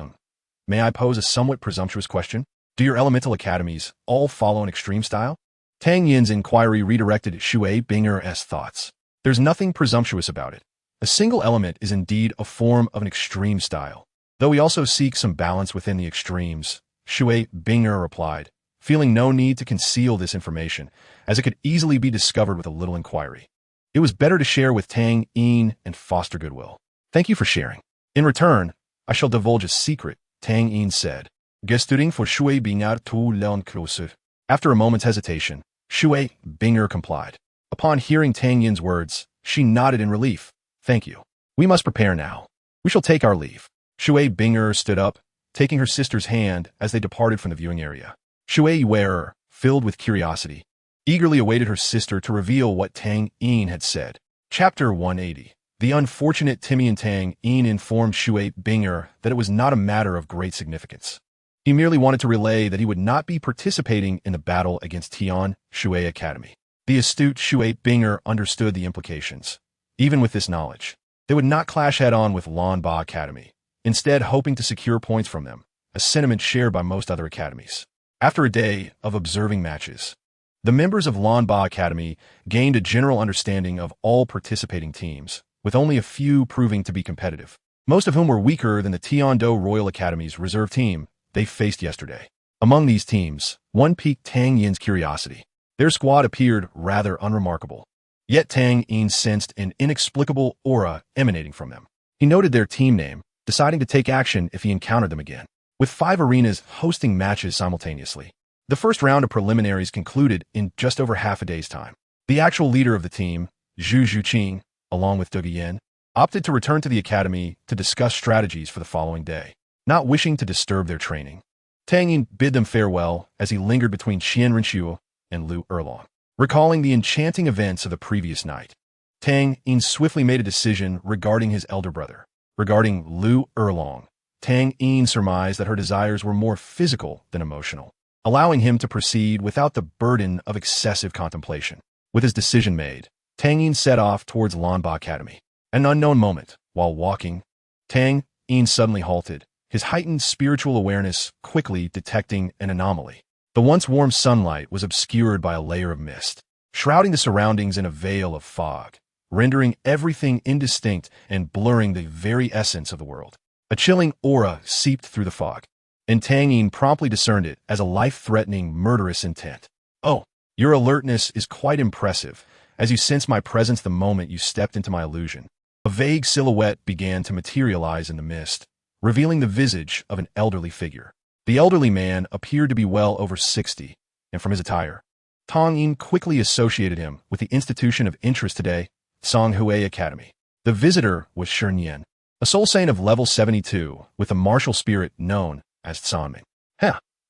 "May I pose a somewhat presumptuous question? Do your elemental academies all follow an extreme style?" Tang Yin's inquiry redirected Shui Binger's thoughts. There's nothing presumptuous about it. A single element is indeed a form of an extreme style, though we also seek some balance within the extremes, Shui Binger replied, feeling no need to conceal this information, as it could easily be discovered with a little inquiry. It was better to share with Tang Yin and foster goodwill. Thank you for sharing. In return, I shall divulge a secret, Tang Yin said. Gesturing for Shui Binger to Leon Kruse. After a moment's hesitation, Shui Binger complied. Upon hearing Tang Yin's words, she nodded in relief. Thank you. We must prepare now. We shall take our leave. Shui Binger stood up, taking her sister's hand as they departed from the viewing area. Shui Wearer, filled with curiosity, eagerly awaited her sister to reveal what Tang Yin had said. Chapter 180. The unfortunate Timian Tang Yin informed Shui Binger that it was not a matter of great significance. He merely wanted to relay that he would not be participating in the battle against Tian Shui Academy. The astute Shui Binger understood the implications. Even with this knowledge, they would not clash head-on with Lanba Academy, instead hoping to secure points from them, a sentiment shared by most other academies. After a day of observing matches, the members of Lanba Academy gained a general understanding of all participating teams, with only a few proving to be competitive, most of whom were weaker than the Tiando Royal Academy's reserve team they faced yesterday. Among these teams, one piqued Tang Yin's curiosity. Their squad appeared rather unremarkable, yet Tang Yin sensed an inexplicable aura emanating from them. He noted their team name, deciding to take action if he encountered them again. With 5 arenas hosting matches simultaneously, the first round of preliminaries concluded in just over half a day's time. The actual leader of the team, Zhu Zhuqing, along with Douluo Yin, opted to return to the academy to discuss strategies for the following day, not wishing to disturb their training. Tang Yin bid them farewell as he lingered between Qian Rinqiu and Lu Erlong. Recalling the enchanting events of the previous night, Tang Yin swiftly made a decision regarding his elder brother. Regarding Lu Erlong, Tang Yin surmised that her desires were more physical than emotional, allowing him to proceed without the burden of excessive contemplation. With his decision made, Tang Yin set off towards Lanba Academy. At an unknown moment, while walking, Tang Yin suddenly halted, his heightened spiritual awareness quickly detecting an anomaly. The once warm sunlight was obscured by a layer of mist, shrouding the surroundings in a veil of fog, rendering everything indistinct and blurring the very essence of the world. A chilling aura seeped through the fog, and Tang Yin promptly discerned it as a life-threatening, murderous intent. Oh, your alertness is quite impressive, as you sensed my presence the moment you stepped into my illusion. A vague silhouette began to materialize in the mist, revealing the visage of an elderly figure. The elderly man appeared to be well over 60, and from his attire, Tang Yin quickly associated him with the institution of interest today, Songhui Academy. The visitor was Shi Nian, a soul saint of level 72, with a martial spirit known as Tsanming.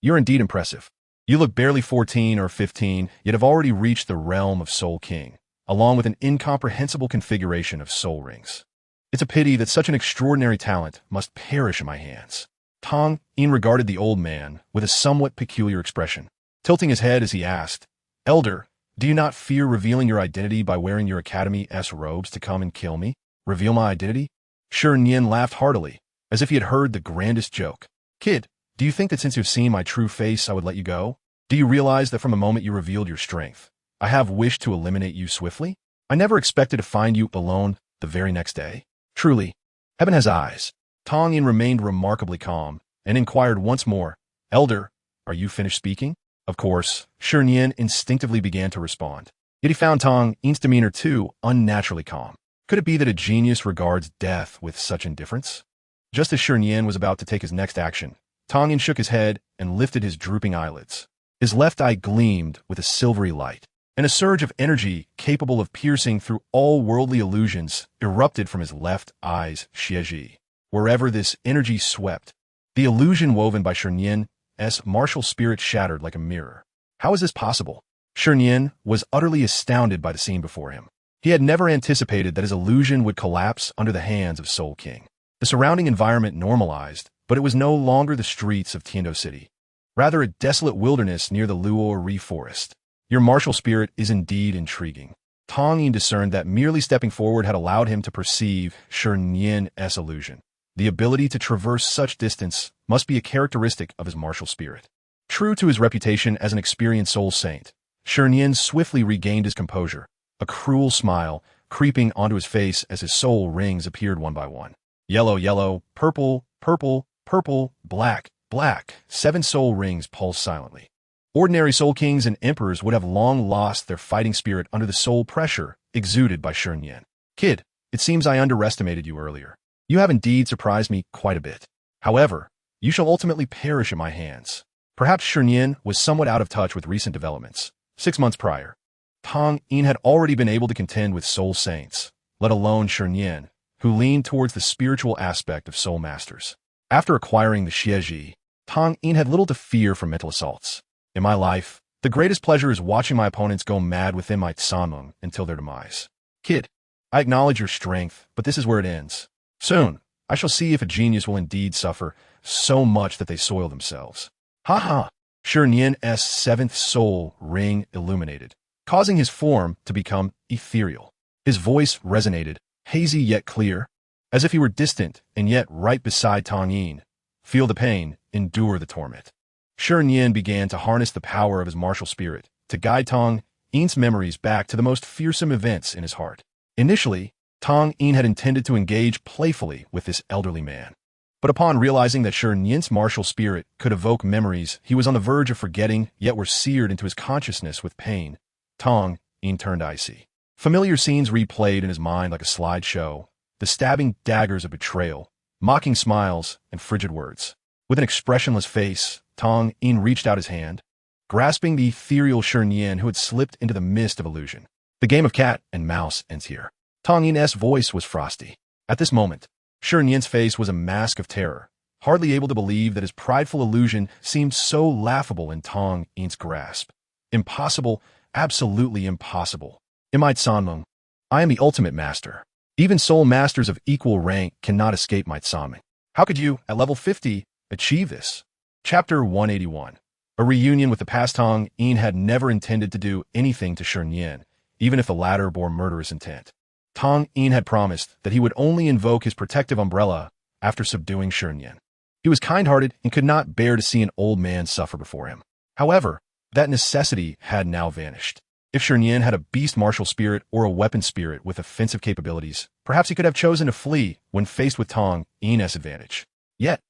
You're indeed impressive. You look barely 14 or 15, yet have already reached the realm of Soul King, along with an incomprehensible configuration of soul rings. It's a pity that such an extraordinary talent must perish in my hands. Tang Yin regarded the old man with a somewhat peculiar expression, tilting his head as he asked, Elder, do you not fear revealing your identity by wearing your Academy-S robes to come and kill me? Reveal my identity? Shi Nian laughed heartily, as if he had heard the grandest joke. Kid, do you think that since you've seen my true face I would let you go? Do you realize that from the moment you revealed your strength, I have wished to eliminate you swiftly? I never expected to find you alone the very next day. Truly, heaven has eyes. Tang Yin remained remarkably calm and inquired once more, Elder, are you finished speaking? Of course, Shi Nian instinctively began to respond. Yet he found Tang Yin's demeanor too unnaturally calm. Could it be that a genius regards death with such indifference? Just as Shi Nian was about to take his next action, Tang Yin shook his head and lifted his drooping eyelids. His left eye gleamed with a silvery light, and a surge of energy capable of piercing through all worldly illusions erupted from his left eye's xieji. Wherever this energy swept, the illusion woven by Shi Nian's martial spirit shattered like a mirror. How is this possible? Shi Nian was utterly astounded by the scene before him. He had never anticipated that his illusion would collapse under the hands of Soul King. The surrounding environment normalized, but it was no longer the streets of Tiando City, rather a desolate wilderness near the Luo forest. Your martial spirit is indeed intriguing. Tang Yin discerned that merely stepping forward had allowed him to perceive Shi Nian's illusion. The ability to traverse such distance must be a characteristic of his martial spirit. True to his reputation as an experienced soul saint, Shi Nian swiftly regained his composure, a cruel smile creeping onto his face as his soul rings appeared one by one. Yellow, yellow, purple, purple, purple, black, black. 7 soul rings pulsed silently. Ordinary soul kings and emperors would have long lost their fighting spirit under the soul pressure exuded by Originand. Kid, it seems I underestimated you earlier. You have indeed surprised me quite a bit. However, you shall ultimately perish in my hands. Perhaps Originand was somewhat out of touch with recent developments. 6 months prior, Tang Yin had already been able to contend with soul saints, let alone Originand, who leaned towards the spiritual aspect of soul masters. After acquiring the Xieji, Tang Yin had little to fear from mental assaults. In my life, the greatest pleasure is watching my opponents go mad within my Tsanmeng until their demise. Kid, I acknowledge your strength, but this is where it ends. Soon, I shall see if a genius will indeed suffer so much that they soil themselves. Ha ha! Originand's seventh soul ring illuminated, causing his form to become ethereal. His voice resonated, hazy yet clear, as if he were distant and yet right beside Tang Yin. Feel the pain, endure the torment. Originand began to harness the power of his martial spirit to guide Tang Yin's memories back to the most fearsome events in his heart. Initially, Tang Yin had intended to engage playfully with this elderly man. But upon realizing that Originand's martial spirit could evoke memories he was on the verge of forgetting yet were seared into his consciousness with pain, Tang Yin turned icy. Familiar scenes replayed in his mind like a slideshow, the stabbing daggers of betrayal, mocking smiles, and frigid words. With an expressionless face, Tang Yin reached out his hand, grasping the ethereal Originand who had slipped into the mist of illusion. The game of cat and mouse ends here. Tang Yin's voice was frosty. At this moment, Originand's face was a mask of terror, hardly able to believe that his prideful illusion seemed so laughable in Tang Yin's grasp. Impossible, absolutely impossible. In my Tsanmeng, I am the ultimate master. Even soul masters of equal rank cannot escape my Tsanmeng. How could you, at level 50, achieve this? Chapter 181. A reunion with the past. Tang Yin had never intended to do anything to Originand, even if the latter bore murderous intent. Tang Yin had promised that he would only invoke his protective umbrella after subduing Originand. He was kind-hearted and could not bear to see an old man suffer before him. However, that necessity had now vanished. If Originand had a beast martial spirit or a weapon spirit with offensive capabilities, perhaps he could have chosen to flee when faced with Tang Yin's advantage. Yet,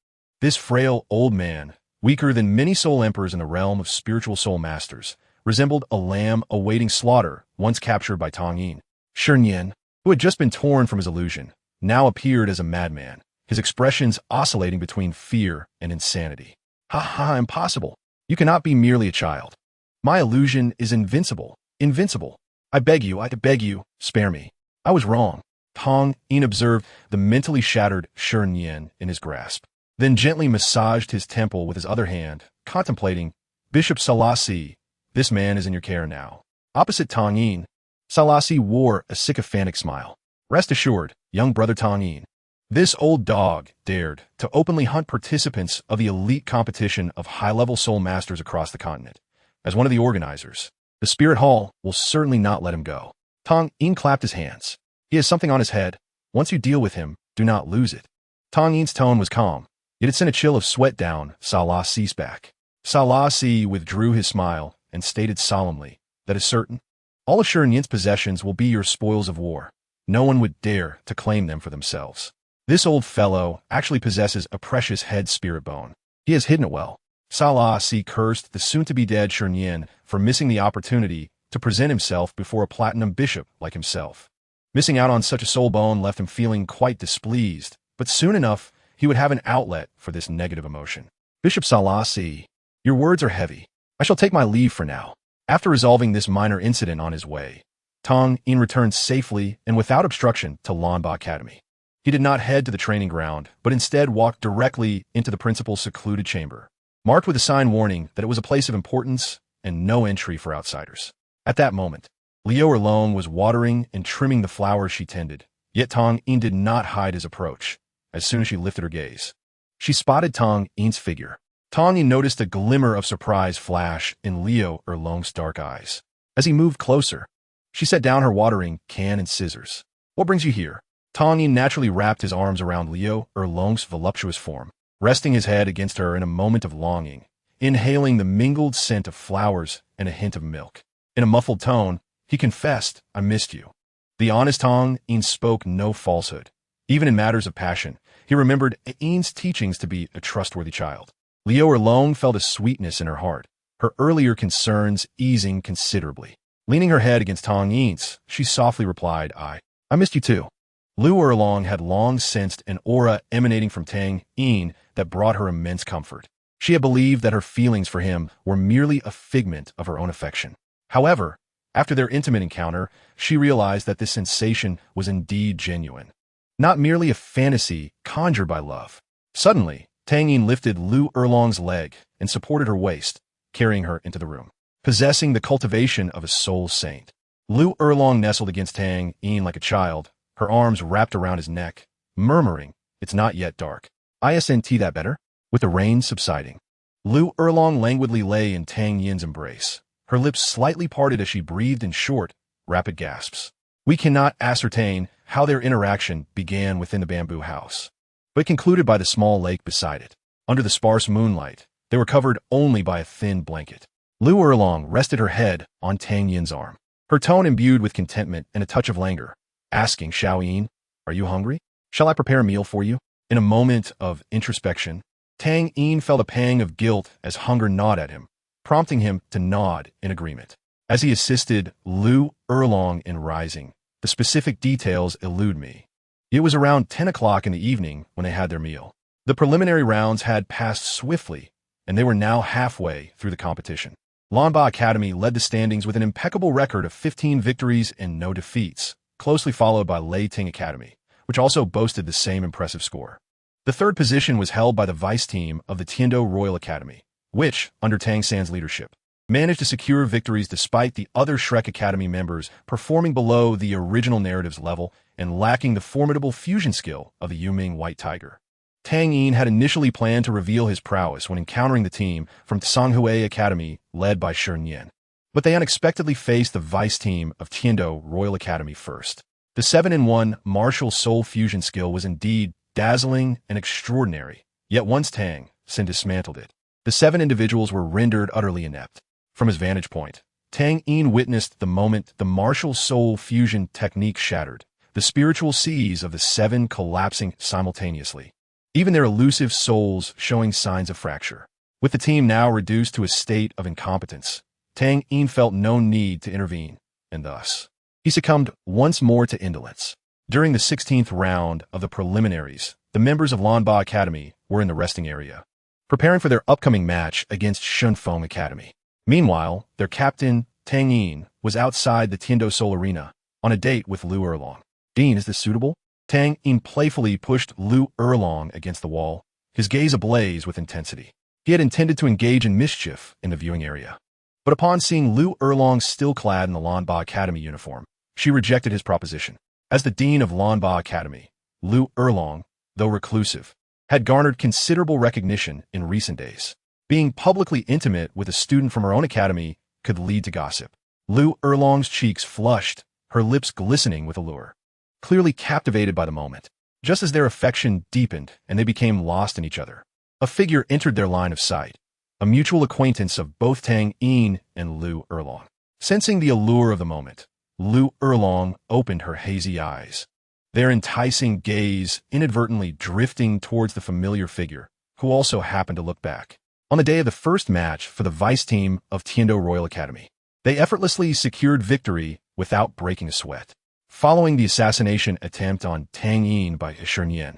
this frail old man, weaker than many soul emperors in the realm of spiritual soul masters, resembled a lamb awaiting slaughter once captured by Tang Yin. Originand, who had just been torn from his illusion, now appeared as a madman, his expressions oscillating between fear and insanity. Ha ha, impossible. You cannot be merely a child. My illusion is invincible. Invincible. I beg you, spare me. I was wrong. Tang Yin observed the mentally shattered Originand in his grasp, then gently massaged his temple with his other hand, contemplating. Bishop Selassie, this man is in your care now. Opposite Tang Yin, Selassie wore a sycophantic smile. Rest assured, young brother Tang Yin, this old dog dared to openly hunt participants of the elite competition of high-level soul masters across the continent. As one of the organizers, the Spirit Hall will certainly not let him go. Tang Yin clapped his hands. He has something on his head. Once you deal with him, do not lose it. Tang Yin's tone was calm, yet it sent a chill of sweat down Selassie's back. Selassie withdrew his smile and stated solemnly, that is certain. All of Originand's possessions will be your spoils of war. No one would dare to claim them for themselves. This old fellow actually possesses a precious head spirit bone. He has hidden it well. Selassie cursed the soon-to-be-dead Originand for missing the opportunity to present himself before a platinum bishop like himself. Missing out on such a soul bone left him feeling quite displeased, but soon enough, he would have an outlet for this negative emotion. Bishop Selassie, your words are heavy. I shall take my leave for now. After resolving this minor incident on his way, Tang Yin returned safely and without obstruction to Lanba Academy. He did not head to the training ground, but instead walked directly into the principal's secluded chamber, marked with a sign warning that it was a place of importance and no entry for outsiders. At that moment, Liu Erlong was watering and trimming the flowers she tended, yet Tang Yin did not hide his approach. As soon as she lifted her gaze, she spotted Tang Yin's figure. Tang Yin noticed a glimmer of surprise flash in Liu Erlong's dark eyes. As he moved closer, she set down her watering can and scissors. What brings you here? Tang Yin naturally wrapped his arms around Liu Erlong's voluptuous form, resting his head against her in a moment of longing, inhaling the mingled scent of flowers and a hint of milk. In a muffled tone, he confessed, I missed you. The honest Tang Yin spoke no falsehood. Even in matters of passion, he remembered Yin's teachings to be a trustworthy child. Liu Erlong felt a sweetness in her heart, her earlier concerns easing considerably. Leaning her head against Tang Yin's, she softly replied, I missed you too. Lu Erlong had long sensed an aura emanating from Tang Yin that brought her immense comfort. She had believed that her feelings for him were merely a figment of her own affection. However, after their intimate encounter, she realized that this sensation was indeed genuine, not merely a fantasy conjured by love. Suddenly, Tang Yin lifted Lu Erlong's leg and supported her waist, carrying her into the room. Possessing the cultivation of a soul saint, Lu Erlong nestled against Tang Yin like a child, her arms wrapped around his neck, murmuring, "It's not yet dark. Isn't that better?" With the rain subsiding, Lu Erlong languidly lay in Tang Yin's embrace, her lips slightly parted as she breathed in short, rapid gasps. We cannot ascertain how their interaction began within the bamboo house, but concluded by the small lake beside it. Under the sparse moonlight, they were covered only by a thin blanket. Lu Erlong rested her head on Tang Yin's arm, her tone imbued with contentment and a touch of languor, asking Xiao Yin, "Are you hungry? Shall I prepare a meal for you?" In a moment of introspection, Tang Yin felt a pang of guilt as hunger gnawed at him, prompting him to nod in agreement. As he assisted Lu Erlong in rising, the specific details elude me. It was around 10 o'clock in the evening when they had their meal. The preliminary rounds had passed swiftly, and they were now halfway through the competition. Lanba Academy led the standings with an impeccable record of 15 victories and no defeats, closely followed by Lei Ting Academy, which also boasted the same impressive score. The third position was held by the vice team of the Tiando Royal Academy, which, under Tang San's leadership, managed to secure victories despite the other Shrek Academy members performing below the original narrative's level and lacking the formidable fusion skill of the Yuming White Tiger. Tang Yin had initially planned to reveal his prowess when encountering the team from Tsanghui Academy led by Shi Nian, but they unexpectedly faced the vice team of Tiando Royal Academy first. The 7-in-1 martial soul fusion skill was indeed dazzling and extraordinary, yet once Tang Sin dismantled it, the 7 individuals were rendered utterly inept. From his vantage point, Tang Yin witnessed the moment the martial soul fusion technique shattered, the spiritual seas of the 7 collapsing simultaneously, even their elusive souls showing signs of fracture. With the team now reduced to a state of incompetence, Tang Yin felt no need to intervene, and thus, he succumbed once more to indolence. During the 16th round of the preliminaries, the members of Lanba Academy were in the resting area, preparing for their upcoming match against Shunfeng Academy. Meanwhile, their captain, Tang Yin, was outside the Tiando Soul Arena, on a date with Lu Erlong. "Dean, is this suitable?" Tang Yin playfully pushed Lu Erlong against the wall, his gaze ablaze with intensity. He had intended to engage in mischief in the viewing area, but upon seeing Lu Erlong still clad in the Lanba Academy uniform, she rejected his proposition. As the dean of Lanba Academy, Lu Erlong, though reclusive, had garnered considerable recognition in recent days. Being publicly intimate with a student from her own academy could lead to gossip. Lu Erlong's cheeks flushed, her lips glistening with allure, clearly captivated by the moment. Just as their affection deepened and they became lost in each other, a figure entered their line of sight, a mutual acquaintance of both Tang Yin and Lu Erlong. Sensing the allure of the moment, Lu Erlong opened her hazy eyes, their enticing gaze inadvertently drifting towards the familiar figure, who also happened to look back. On the day of the first match for the vice team of Tiando Royal Academy, they effortlessly secured victory without breaking a sweat. Following the assassination attempt on Tang Yin by Shi Nian,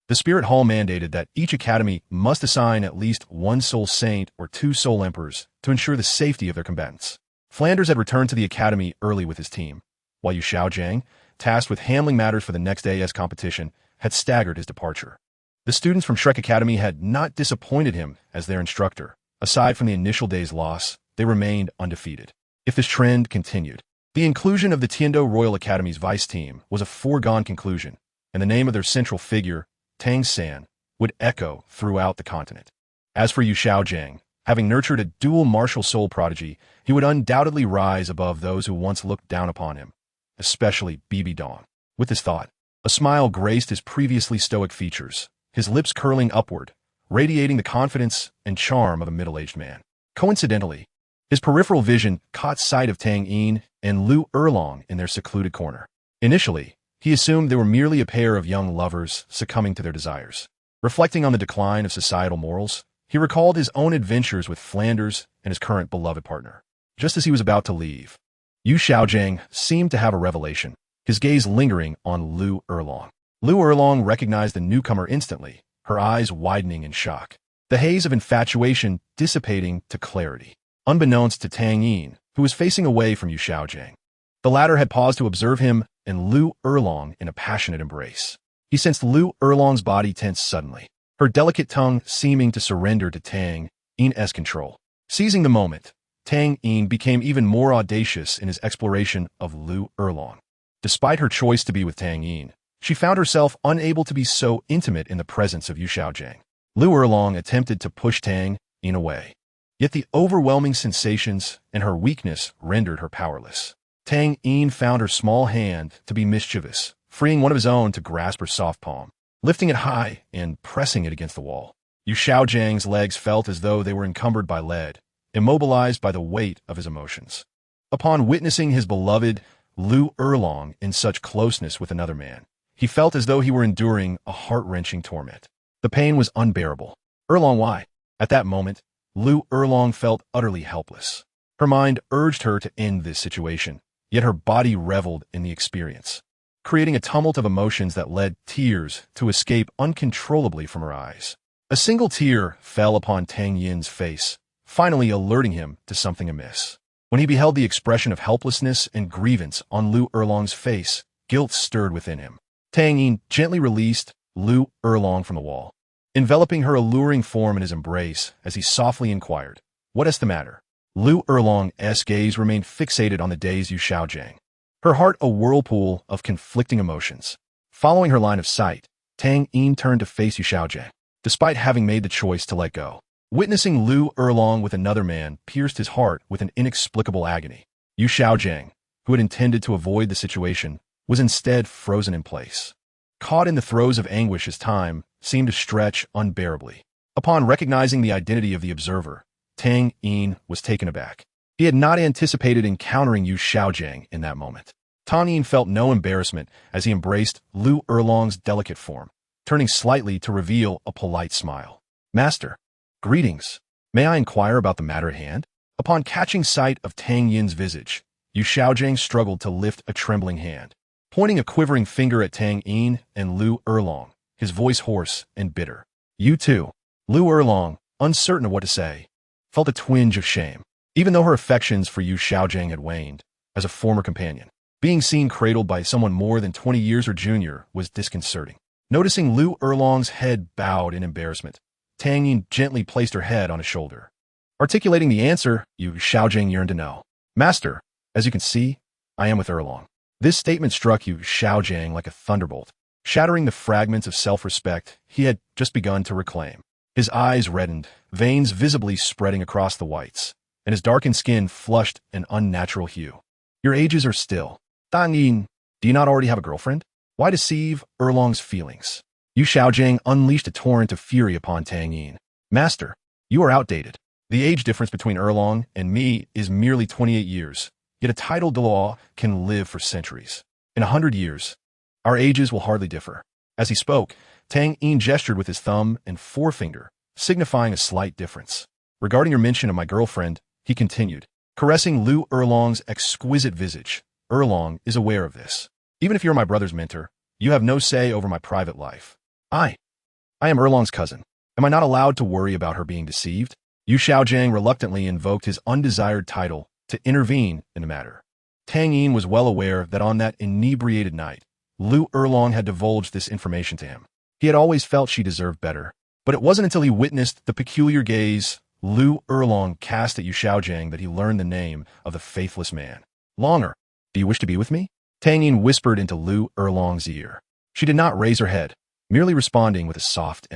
the Spirit Hall mandated that each academy must assign at least 1 soul saint or 2 soul emperors to ensure the safety of their combatants. Flanders had returned to the academy early with his team, while Yu Xiaojiang, tasked with handling matters for the next day's competition, had staggered his departure. The students from Shrek Academy had not disappointed him as their instructor. Aside from the initial day's loss, they remained undefeated. If this trend continued, the inclusion of the Tiando Royal Academy's vice team was a foregone conclusion, and the name of their central figure, Tang San, would echo throughout the continent. As for Yu Xiaojiang, having nurtured a dual martial soul prodigy, he would undoubtedly rise above those who once looked down upon him, especially Bibi Dong. With this thought, a smile graced his previously stoic features, his lips curling upward, radiating the confidence and charm of a middle-aged man. Coincidentally, his peripheral vision caught sight of Tang Yin and Lu Erlong in their secluded corner. Initially, he assumed they were merely a pair of young lovers succumbing to their desires. Reflecting on the decline of societal morals, he recalled his own adventures with Flanders and his current beloved partner. Just as he was about to leave, Yu Xiaojing seemed to have a revelation, his gaze lingering on Lu Erlong. Lu Erlong recognized the newcomer instantly, her eyes widening in shock, the haze of infatuation dissipating to clarity. Unbeknownst to Tang Yin, who was facing away from Yu Xiaojing, the latter had paused to observe him and Lu Erlong in a passionate embrace. He sensed Lu Erlong's body tense suddenly, her delicate tongue seeming to surrender to Tang Yin's control. Seizing the moment, Tang Yin became even more audacious in his exploration of Lu Erlong. Despite her choice to be with Tang Yin, she found herself unable to be so intimate in the presence of Yu Xiaojing. Lu Erlong attempted to push Tang Yin away, yet the overwhelming sensations and her weakness rendered her powerless. Tang Yin found her small hand to be mischievous, freeing one of his own to grasp her soft palm, lifting it high and pressing it against the wall. Yu Xiaojing's legs felt as though they were encumbered by lead, immobilized by the weight of his emotions. Upon witnessing his beloved Lu Erlong in such closeness with another man, he felt as though he were enduring a heart-wrenching torment. The pain was unbearable. Erlong, why? At that moment, Lu Erlong felt utterly helpless. Her mind urged her to end this situation, yet her body reveled in the experience, creating a tumult of emotions that led tears to escape uncontrollably from her eyes. A single tear fell upon Tang Yin's face, finally alerting him to something amiss. When he beheld the expression of helplessness and grievance on Lu Erlong's face, guilt stirred within him. Tang Yin gently released Lu Erlong from the wall, enveloping her alluring form in his embrace as he softly inquired, "What is the matter?" Lu Erlong's gaze remained fixated on the dazed Yu Xiaojing, her heart a whirlpool of conflicting emotions. Following her line of sight, Tang Yin turned to face Yu Xiaojing, despite having made the choice to let go. Witnessing Lu Erlong with another man pierced his heart with an inexplicable agony. Yu Xiaojing, who had intended to avoid the situation, was instead frozen in place, caught in the throes of anguish as time seemed to stretch unbearably. Upon recognizing the identity of the observer, Tang Yin was taken aback. He had not anticipated encountering Yu Xiaojing in that moment. Tang Yin felt no embarrassment as he embraced Lu Erlong's delicate form, turning slightly to reveal a polite smile. "Master, greetings. May I inquire about the matter at hand?" Upon catching sight of Tang Yin's visage, Yu Xiaojing struggled to lift a trembling hand, pointing a quivering finger at Tang Yin and Lu Erlong, his voice hoarse and bitter. "You too." Lu Erlong, uncertain of what to say, felt a twinge of shame, even though her affections for Yu Xiaojing had waned. As a former companion, being seen cradled by someone more than 20 years her junior was disconcerting. Noticing Lu Erlong's head bowed in embarrassment, Tang Yin gently placed her head on his shoulder. Articulating the answer Yu Xiaojing yearned to know. "Master, as you can see, I am with Erlong." This statement struck Yu Xiaojing like a thunderbolt, shattering the fragments of self-respect he had just begun to reclaim. His eyes reddened, veins visibly spreading across the whites, and his darkened skin flushed an unnatural hue. "Your ages are still. Tang Yin, do you not already have a girlfriend? Why deceive Erlong's feelings?" Yu Xiaojing unleashed a torrent of fury upon Tang Yin. "Master, you are outdated. The age difference between Erlong and me is merely 28 years, yet a titled Douluo can live for centuries. In 100 years, our ages will hardly differ." As he spoke, Tang Yin gestured with his thumb and forefinger, signifying a slight difference. "Regarding your mention of my girlfriend," he continued, caressing Lu Erlong's exquisite visage, "Erlong is aware of this. Even if you're my brother's mentor, you have no say over my private life. I am Erlong's cousin. Am I not allowed to worry about her being deceived?" Yu Xiaojing reluctantly invoked his undesired title to intervene in the matter. Tang Yin was well aware that on that inebriated night, Lu Erlong had divulged this information to him. He had always felt she deserved better, but it wasn't until he witnessed the peculiar gaze Lu Erlong cast at Yu Xiaojing that he learned the name of the faithless man. "Longer, do you wish to be with me?" Tang Yin whispered into Lu Erlong's ear. She did not raise her head, merely responding with a soft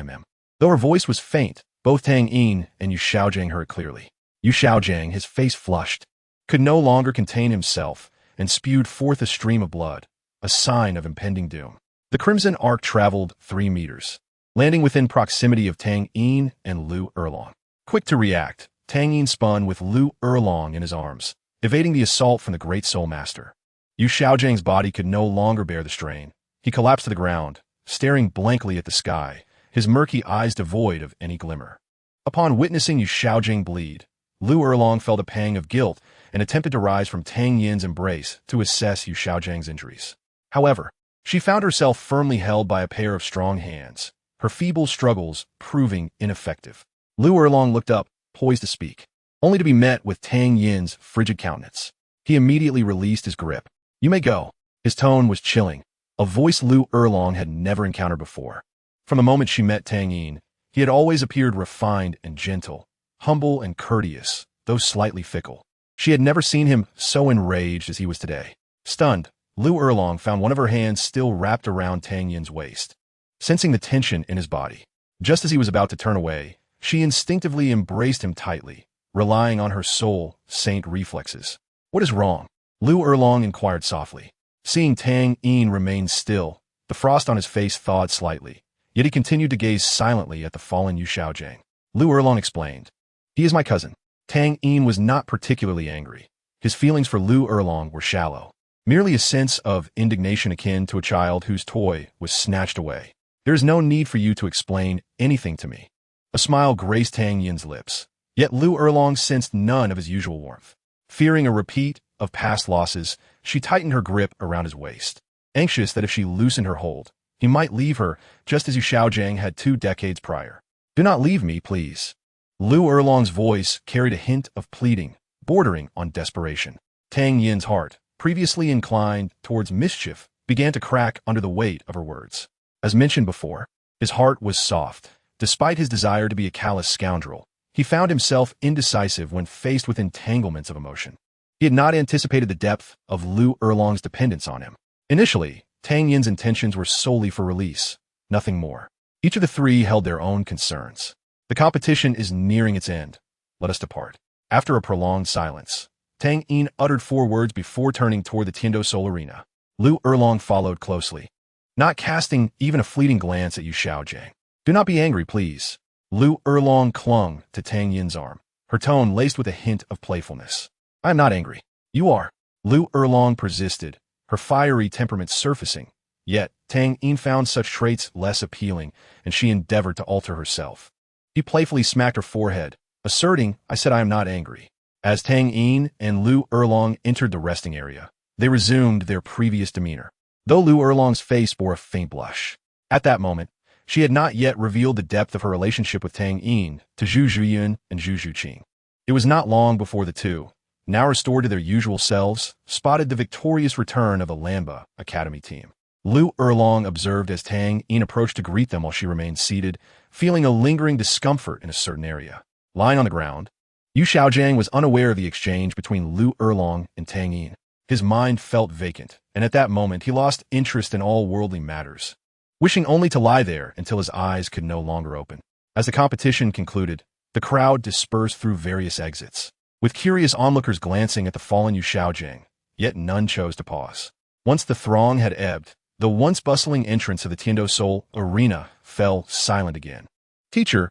Though her voice was faint, both Tang Yin and Yu Xiaojing heard clearly. Yu Xiaojing, his face flushed, could no longer contain himself and spewed forth a stream of blood, a sign of impending doom. The crimson arc traveled 3 meters, landing within proximity of Tang Yin and Lu Erlong. Quick to react, Tang Yin spun with Lu Erlong in his arms, evading the assault from the great soul master. Yu Xiaojing's body could no longer bear the strain. He collapsed to the ground, staring blankly at the sky, his murky eyes devoid of any glimmer. Upon witnessing Yu Xiaojing bleed, Lu Erlong felt a pang of guilt and attempted to rise from Tang Yin's embrace to assess Yu Xiaojiang's injuries. However, she found herself firmly held by a pair of strong hands, her feeble struggles proving ineffective. Lu Erlong looked up, poised to speak, only to be met with Tang Yin's frigid countenance. He immediately released his grip. "You may go." His tone was chilling, a voice Lu Erlong had never encountered before. From the moment she met Tang Yin, he had always appeared refined and gentle, humble and courteous, though slightly fickle. She had never seen him so enraged as he was today. Stunned, Lu Erlong found one of her hands still wrapped around Tang Yin's waist. Sensing the tension in his body, just as he was about to turn away, she instinctively embraced him tightly, relying on her soul saint reflexes. "What is wrong?" Lu Erlong inquired softly. Seeing Tang Yin remain still, the frost on his face thawed slightly, yet he continued to gaze silently at the fallen Yu Xiaojiang. Lu Erlong explained, "He is my cousin." Tang Yin was not particularly angry. His feelings for Lu Erlong were shallow, merely a sense of indignation akin to a child whose toy was snatched away. "There is no need for you to explain anything to me." A smile graced Tang Yin's lips, yet Lu Erlong sensed none of his usual warmth. Fearing a repeat of past losses, she tightened her grip around his waist, anxious that if she loosened her hold, he might leave her just as Yu Xiaojiang had 2 decades prior. "Do not leave me, please." Lu Erlong's voice carried a hint of pleading, bordering on desperation. Tang Yin's heart, previously inclined towards mischief, began to crack under the weight of her words. As mentioned before, his heart was soft. Despite his desire to be a callous scoundrel, he found himself indecisive when faced with entanglements of emotion. He had not anticipated the depth of Lu Erlong's dependence on him. Initially, Tang Yin's intentions were solely for release, nothing more. Each of the three held their own concerns. "The competition is nearing its end. Let us depart." After a prolonged silence, Tang Yin uttered 4 words before turning toward the Tiando Soul Arena. Lu Erlong followed closely, not casting even a fleeting glance at Yu Xiaojiang. "Do not be angry, please." Lu Erlong clung to Tang Yin's arm, her tone laced with a hint of playfulness. "I am not angry. You are." Lu Erlong persisted, her fiery temperament surfacing, yet Tang Yin found such traits less appealing, and she endeavored to alter herself. He playfully smacked her forehead, asserting, "I said I am not angry." As Tang Yin and Lu Erlong entered the resting area, they resumed their previous demeanor, though Lu Erlong's face bore a faint blush. At that moment, she had not yet revealed the depth of her relationship with Tang Yin to Zhu Zhiyun and Zhu Zhuqing. It was not long before the two, now restored to their usual selves, spotted the victorious return of the Lamba Academy team. Lu Erlong observed as Tang Yin approached to greet them while she remained seated, feeling a lingering discomfort in a certain area. Lying on the ground, Yu Xiaojiang was unaware of the exchange between Lu Erlong and Tang Yin. His mind felt vacant, and at that moment he lost interest in all worldly matters, wishing only to lie there until his eyes could no longer open. As the competition concluded, the crowd dispersed through various exits, with curious onlookers glancing at the fallen Yu Xiaojiang, yet none chose to pause. Once the throng had ebbed, the once bustling entrance of the Tiando Soul Arena fell silent again. Teacher,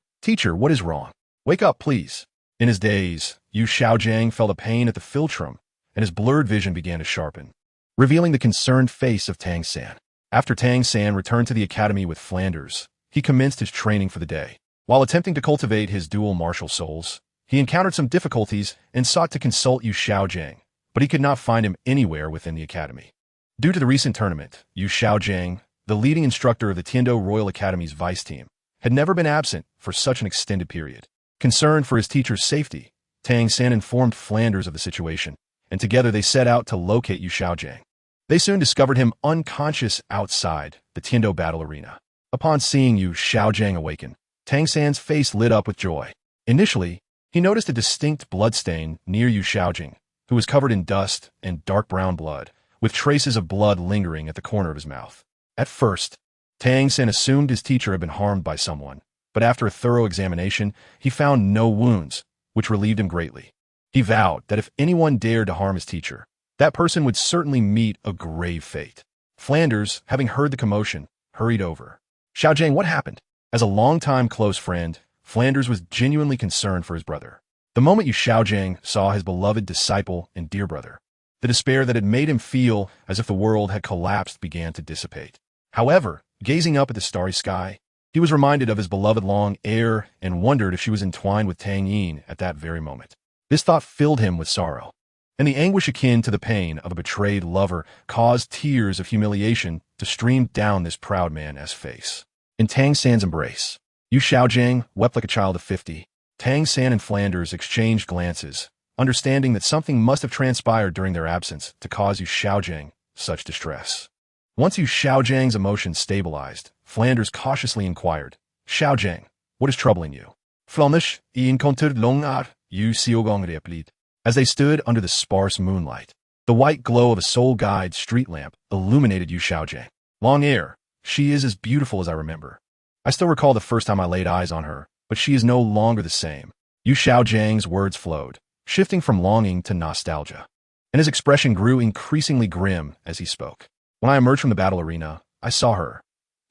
what is wrong? Wake up, please." In his daze, Yu Xiaojiang felt a pain at the philtrum, and his blurred vision began to sharpen, revealing the concerned face of Tang San. After Tang San returned to the academy with Flanders, he commenced his training for the day. While attempting to cultivate his dual martial souls, he encountered some difficulties and sought to consult Yu Xiaojiang, but he could not find him anywhere within the academy. Due to the recent tournament, Yu Xiaojiang, the leading instructor of the Tiando Royal Academy's vice team, had never been absent for such an extended period. Concerned for his teacher's safety, Tang San informed Flanders of the situation, and together they set out to locate Yu Xiaojiang. They soon discovered him unconscious outside the Tiando battle arena. Upon seeing Yu Xiaojiang awaken, Tang San's face lit up with joy. Initially, he noticed a distinct bloodstain near Yu Xiaojiang, who was covered in dust and dark brown blood, with traces of blood lingering at the corner of his mouth. At first, Tang San assumed his teacher had been harmed by someone, but after a thorough examination, he found no wounds, which relieved him greatly. He vowed that if anyone dared to harm his teacher, that person would certainly meet a grave fate. Flanders, having heard the commotion, hurried over. "Xiaojiang, what happened?" As a longtime close friend, Flanders was genuinely concerned for his brother. The moment Yu Xiaojiang saw his beloved disciple and dear brother, the despair that had made him feel as if the world had collapsed began to dissipate. However, gazing up at the starry sky, he was reminded of his beloved long heir and wondered if she was entwined with Tang Yin at that very moment. This thought filled him with sorrow, and the anguish akin to the pain of a betrayed lover caused tears of humiliation to stream down this proud man's face. In Tang San's embrace, Yu Xiaojing wept like a child of 50. Tang San and Flanders exchanged glances, understanding that something must have transpired during their absence to cause Yu Xiaojing such distress. Once Yu Xiaojing's emotions stabilized, Flanders cautiously inquired, "Xiaojing, what is troubling you?" "Flamish, encountered long ar, Yu Xiaogong replied. As they stood under the sparse moonlight, the white glow of a Soul Guide street lamp illuminated Yu Xiaojing. "Long air, she is as beautiful as I remember. I still recall the first time I laid eyes on her, but she is no longer the same." Yu Xiaojing's words flowed, shifting from longing to nostalgia, and his expression grew increasingly grim as he spoke. "When I emerged from the battle arena, I saw her.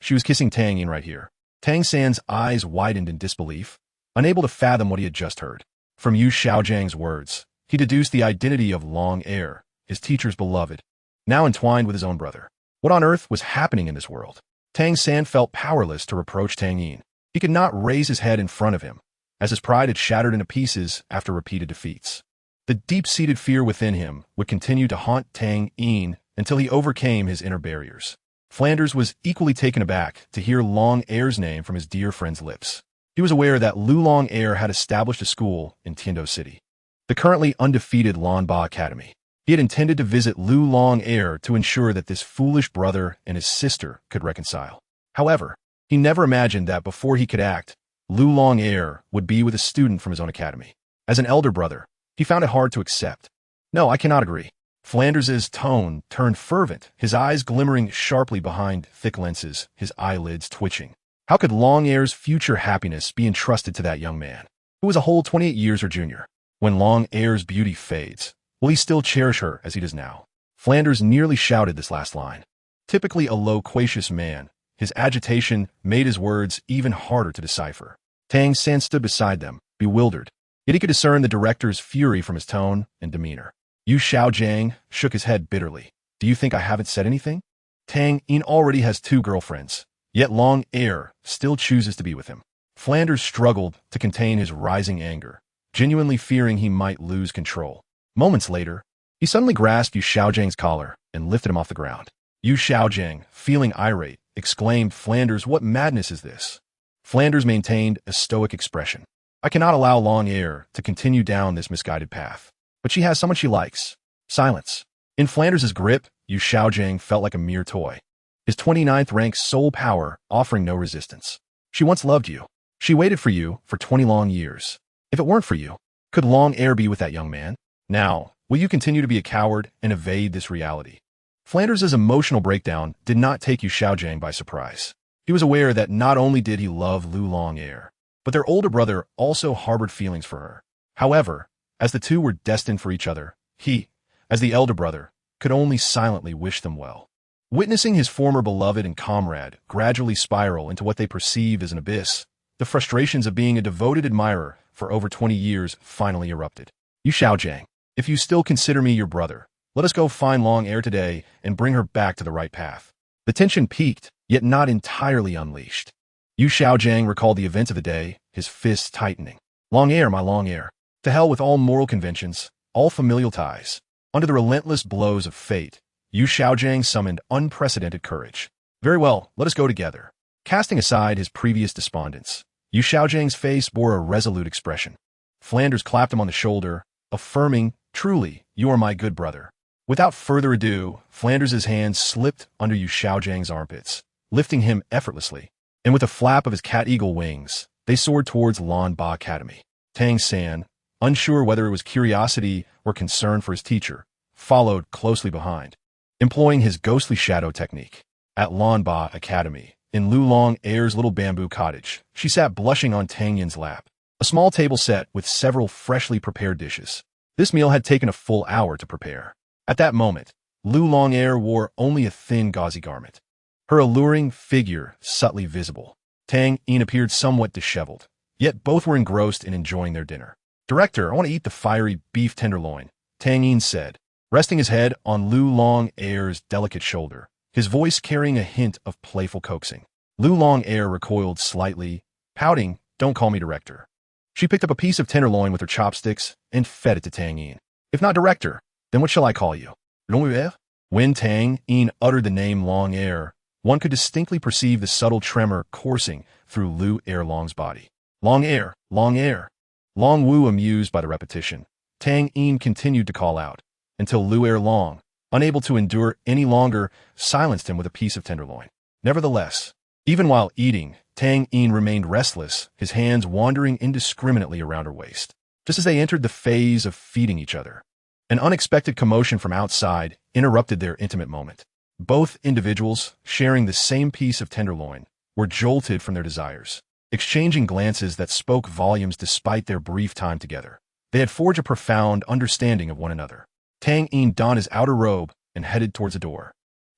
She was kissing Tang Yin right here." Tang San's eyes widened in disbelief, unable to fathom what he had just heard. From Yu Xiaojing's words, he deduced the identity of Long Air, his teacher's beloved, now entwined with his own brother. What on earth was happening in this world? Tang San felt powerless to reproach Tang Yin. He could not raise his head in front of him, as his pride had shattered into pieces after repeated defeats. The deep-seated fear within him would continue to haunt Tang Yin until he overcame his inner barriers. Flanders was equally taken aback to hear Long Air's name from his dear friend's lips. He was aware that Lu Long Air had established a school in Tiando City, the currently undefeated Lanba Academy. He had intended to visit Lu Long Air to ensure that this foolish brother and his sister could reconcile. However, he never imagined that before he could act, Lu Long Air would be with a student from his own academy. As an elder brother, he found it hard to accept. "No, I cannot agree." Flanders' tone turned fervent, his eyes glimmering sharply behind thick lenses, his eyelids twitching. How could Long Air's future happiness be entrusted to that young man, who was a whole 28 years her junior? When Long Air's beauty fades, will he still cherish her as he does now? Flanders nearly shouted this last line. Typically a loquacious man, his agitation made his words even harder to decipher. Tang San stood beside them, bewildered, yet he could discern the director's fury from his tone and demeanor. Yu Xiaojing shook his head bitterly. "Do you think I haven't said anything? Tang Yin already has 2 girlfriends, yet Long Air still chooses to be with him." Flanders struggled to contain his rising anger, genuinely fearing he might lose control. Moments later, he suddenly grasped Yu Xiaojing's collar and lifted him off the ground. Yu Xiaojing, feeling irate, exclaimed, "Flanders, what madness is this?" Flanders maintained a stoic expression. "I cannot allow Long Air to continue down this misguided path. But she has someone she likes." Silence. In Flanders' grip, Yu Xiaojing felt like a mere toy, his 29th rank soul power offering no resistance. "She once loved you. She waited for you for 20 long years. If it weren't for you, could Long Air be with that young man? Now, will you continue to be a coward and evade this reality?" Flanders' emotional breakdown did not take Yu Xiaojing by surprise. He was aware that not only did he love Lu Long Air, but their older brother also harbored feelings for her. However, as the two were destined for each other, he, as the elder brother, could only silently wish them well. Witnessing his former beloved and comrade gradually spiral into what they perceived as an abyss, the frustrations of being a devoted admirer for over 20 years finally erupted. "Yu Xiaojing, if you still consider me your brother, let us go find Long Air today and bring her back to the right path." The tension peaked, yet not entirely unleashed. Yu Xiaojing recalled the events of the day, his fists tightening. "Long Air, my Long Air. To hell with all moral conventions, all familial ties." Under the relentless blows of fate, Yu Xiaojing summoned unprecedented courage. "Very well, let us go together." Casting aside his previous despondence, Yu Xiaojing's face bore a resolute expression. Flanders clapped him on the shoulder, affirming, "Truly, you are my good brother." Without further ado, Flanders' hands slipped under Yu Xiaojing's armpits, lifting him effortlessly, and with a flap of his cat-eagle wings, they soared towards Lanba Academy. Tang San, unsure whether it was curiosity or concern for his teacher, followed closely behind, employing his ghostly shadow technique. At Lanba Academy, in Lu Long Air's little bamboo cottage, she sat blushing on Tang Yin's lap, a small table set with several freshly prepared dishes. This meal had taken a full hour to prepare. At that moment, Lu Long Air wore only a thin gauzy garment, her alluring figure subtly visible. Tang Yin appeared somewhat disheveled, yet both were engrossed in enjoying their dinner. "Director, I want to eat the fiery beef tenderloin," Tang Yin said, resting his head on Lu Long Air's delicate shoulder, his voice carrying a hint of playful coaxing. Lu Long Air recoiled slightly, pouting, "Don't call me director." She picked up a piece of tenderloin with her chopsticks and fed it to Tang Yin. If not director, then what shall I call you? Long-air? When Tang Yin uttered the name Long-air, one could distinctly perceive the subtle tremor coursing through Lu Erlong's body. Long-air, Long-air. Long Wu, amused by the repetition, Tang Yin continued to call out, until Lu Erlong, unable to endure any longer, silenced him with a piece of tenderloin. Nevertheless, even while eating, Tang Yin remained restless, his hands wandering indiscriminately around her waist. Just as they entered the phase of feeding each other, an unexpected commotion from outside interrupted their intimate moment. Both individuals, sharing the same piece of tenderloin, were jolted from their desires, exchanging glances that spoke volumes despite their brief time together. They had forged a profound understanding of one another. Tang Yin donned his outer robe and headed towards the door,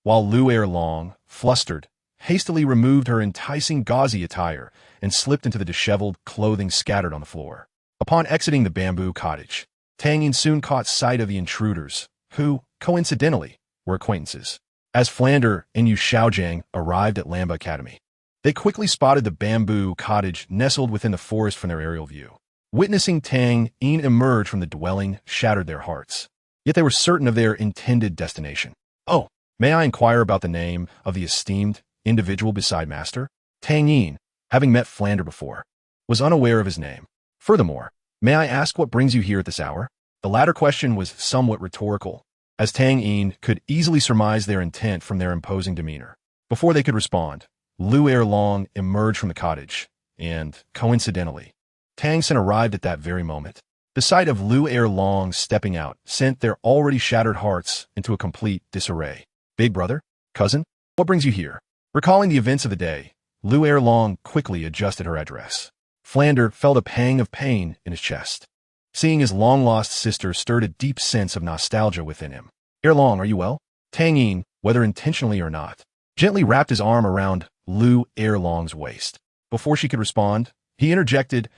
while Lu Erlong, flustered, hastily removed her enticing gauzy attire and slipped into the disheveled clothing scattered on the floor. Upon exiting the bamboo cottage, Tang Yin soon caught sight of the intruders, who, coincidentally, were acquaintances. As Flander and Yu Xiaojiang arrived at Lamba Academy, they quickly spotted the bamboo cottage nestled within the forest from their aerial view. Witnessing Tang Yin emerge from the dwelling shattered their hearts, yet they were certain of their intended destination. Oh, may I inquire about the name of the esteemed individual beside Master? Tang Yin, having met Flander before, was unaware of his name. Furthermore, may I ask what brings you here at this hour? The latter question was somewhat rhetorical, as Tang Yin could easily surmise their intent from their imposing demeanor. Before they could respond, Lu Erlong emerged from the cottage, and, coincidentally, Tang Sin arrived at that very moment. The sight of Lu Erlong stepping out sent their already shattered hearts into a complete disarray. Big brother? Cousin? What brings you here? Recalling the events of the day, Lu Erlong quickly adjusted her address. Flander felt a pang of pain in his chest. Seeing his long-lost sister stirred a deep sense of nostalgia within him. Erlong, are you well? Tang Yin, whether intentionally or not, gently wrapped his arm around Lu Erlong's waist. Before she could respond, he interjected,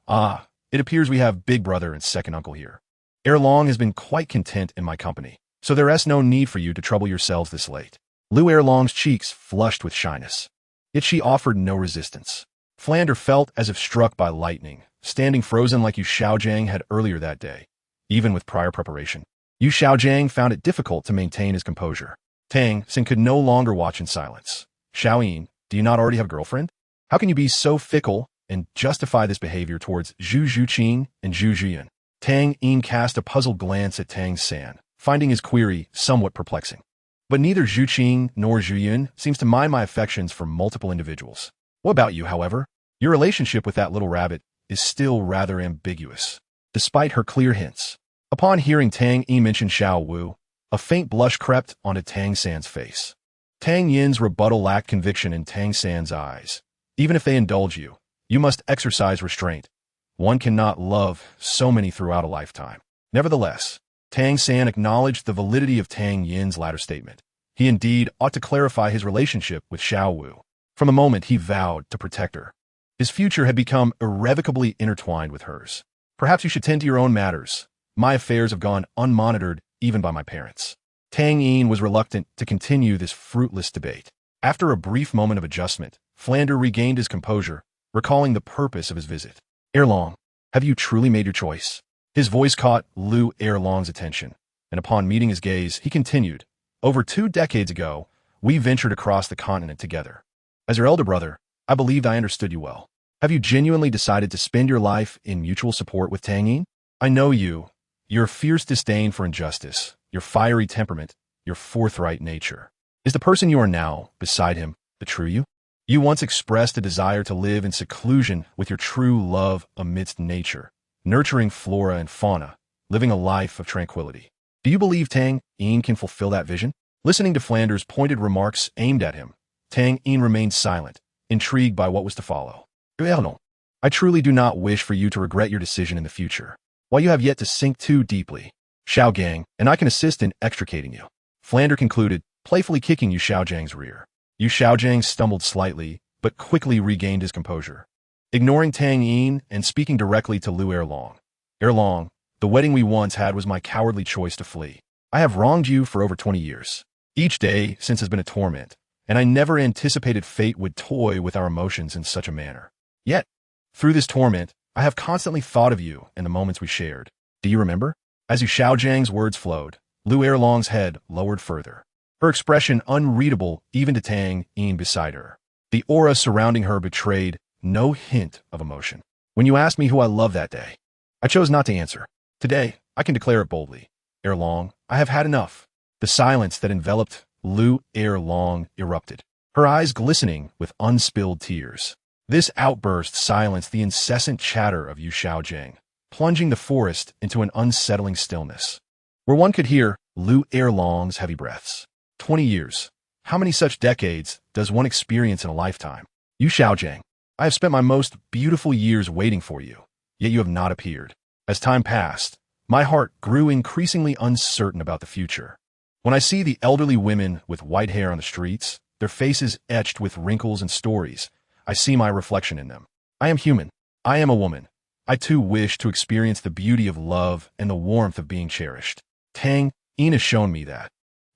it appears we have big brother and second uncle here. Erlong has been quite content in my company, so there is no need for you to trouble yourselves this late. Lu Erlong's cheeks flushed with shyness, yet she offered no resistance. Flander felt as if struck by lightning, standing frozen like Yu Xiaojiang had earlier that day, even with prior preparation. Yu Xiaojiang found it difficult to maintain his composure. Tang Sin could no longer watch in silence. Xiaoyin, do you not already have a girlfriend? How can you be so fickle and justify this behavior towards Zhu Zhuqing and Zhu Zhuyan? Tang Yin cast a puzzled glance at Tang San, finding his query somewhat perplexing. But neither Zhuqing nor Zhuyan seems to mind my affections for multiple individuals. What about you, however? Your relationship with that little rabbit is still rather ambiguous, despite her clear hints. Upon hearing Tang Yin mention Xiao Wu, a faint blush crept onto Tang San's face. Tang Yin's rebuttal lacked conviction in Tang San's eyes. Even if they indulge you, you must exercise restraint. One cannot love so many throughout a lifetime. Nevertheless, Tang San acknowledged the validity of Tang Yin's latter statement. He indeed ought to clarify his relationship with Xiao Wu. From the moment he vowed to protect her, his future had become irrevocably intertwined with hers. Perhaps you should tend to your own matters. My affairs have gone unmonitored even by my parents. Tang Yin was reluctant to continue this fruitless debate. After a brief moment of adjustment, Flander regained his composure, recalling the purpose of his visit. Erlong, have you truly made your choice? His voice caught Lu Erlong's attention, and upon meeting his gaze, he continued, over 2 decades ago, we ventured across the continent together. As your elder brother, I believed I understood you well. Have you genuinely decided to spend your life in mutual support with Tang Yin? I know you, your fierce disdain for injustice, your fiery temperament, your forthright nature. Is the person you are now, beside him, the true you? You once expressed a desire to live in seclusion with your true love amidst nature, nurturing flora and fauna, living a life of tranquility. Do you believe Tang Yin can fulfill that vision? Listening to Flander's pointed remarks aimed at him, Tang Yin remained silent, intrigued by what was to follow. Erlong, I truly do not wish for you to regret your decision in the future, while you have yet to sink too deeply. Xiaogang, and I can assist in extricating you. Flander concluded, playfully kicking Yu Xiaojiang's rear. Yu Xiaojiang stumbled slightly, but quickly regained his composure. Ignoring Tang Yin and speaking directly to Lu Erlong. Erlong, the wedding we once had was my cowardly choice to flee. I have wronged you for over 20 years. Each day since has been a torment, and I never anticipated fate would toy with our emotions in such a manner. Yet, through this torment, I have constantly thought of you and the moments we shared. Do you remember? As Yu Xiaojiang's words flowed, Lu Erlong's head lowered further, her expression unreadable even to Tang Yin beside her. The aura surrounding her betrayed no hint of emotion. When you asked me who I loved that day, I chose not to answer. Today, I can declare it boldly. Erlong, I have had enough. The silence that enveloped Lu Erlong erupted, her eyes glistening with unspilled tears. This outburst silenced the incessant chatter of Yu Xiaojiang, plunging the forest into an unsettling stillness, where one could hear Lu Erlong's heavy breaths. 20 years. How many such decades does one experience in a lifetime? Yu Xiaojiang, I have spent my most beautiful years waiting for you, yet you have not appeared. As time passed, my heart grew increasingly uncertain about the future. When I see the elderly women with white hair on the streets, their faces etched with wrinkles and stories, I see my reflection in them. I am human. I am a woman. I too wish to experience the beauty of love and the warmth of being cherished. Tang Yin has shown me that,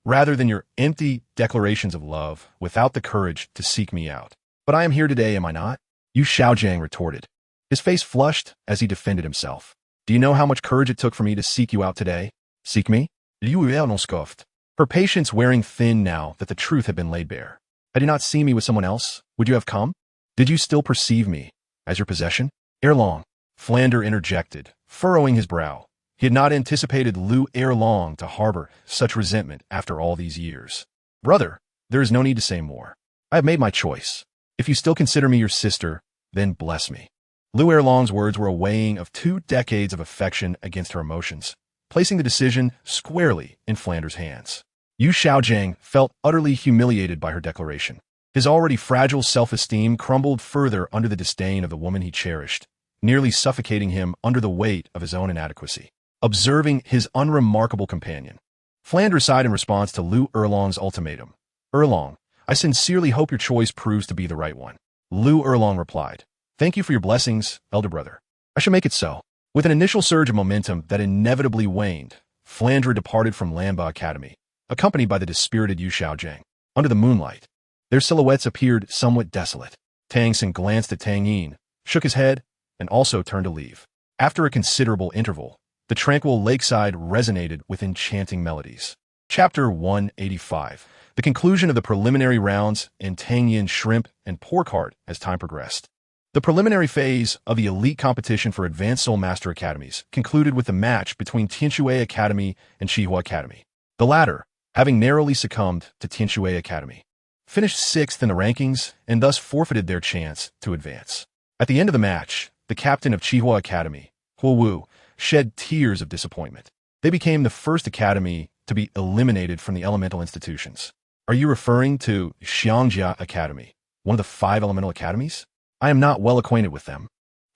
rather than your empty declarations of love without the courage to seek me out. But I am here today, am I not? Yu Xiaojiang retorted, his face flushed as he defended himself. Do you know how much courage it took for me to seek you out today? Seek me? Liu Erlong scoffed, her patience wearing thin now that the truth had been laid bare. Had you not seen me with someone else, would you have come? Did you still perceive me as your possession? Erlong, Flander interjected, furrowing his brow. He had not anticipated Lu Erlong to harbor such resentment after all these years. Brother, there is no need to say more. I have made my choice. If you still consider me your sister, then bless me. Lu Erlong's words were a weighing of 2 decades of affection against her emotions, placing the decision squarely in Flander's hands. Yu Xiaojiang felt utterly humiliated by her declaration. His already fragile self-esteem crumbled further under the disdain of the woman he cherished, nearly suffocating him under the weight of his own inadequacy. Observing his unremarkable companion, Flander sighed in response to Lu Erlong's ultimatum. Erlong, I sincerely hope your choice proves to be the right one. Lu Erlong replied, Thank you for your blessings, elder brother. I shall make it so. With an initial surge of momentum that inevitably waned, Flander departed from Lamba Academy, accompanied by the dispirited Yu Xiaojiang. Under the moonlight, their silhouettes appeared somewhat desolate. Tang Xin glanced at Tang Yin, shook his head, and also turned to leave. After a considerable interval, the tranquil lakeside resonated with enchanting melodies. Chapter 185. The conclusion of the preliminary rounds in Tang Yin's shrimp and pork heart as time progressed. The preliminary phase of the elite competition for Advanced Soul Master Academies concluded with the match between Tianshui Academy and Qihua Academy. The latter, having narrowly succumbed to Tianshui Academy, finished 6th in the rankings and thus forfeited their chance to advance. At the end of the match, the captain of Qihua Academy, Huo Wu, shed tears of disappointment. They became the first academy to be eliminated from the elemental institutions. Are you referring to Xiangjia Academy, one of the 5 elemental academies? I am not well acquainted with them.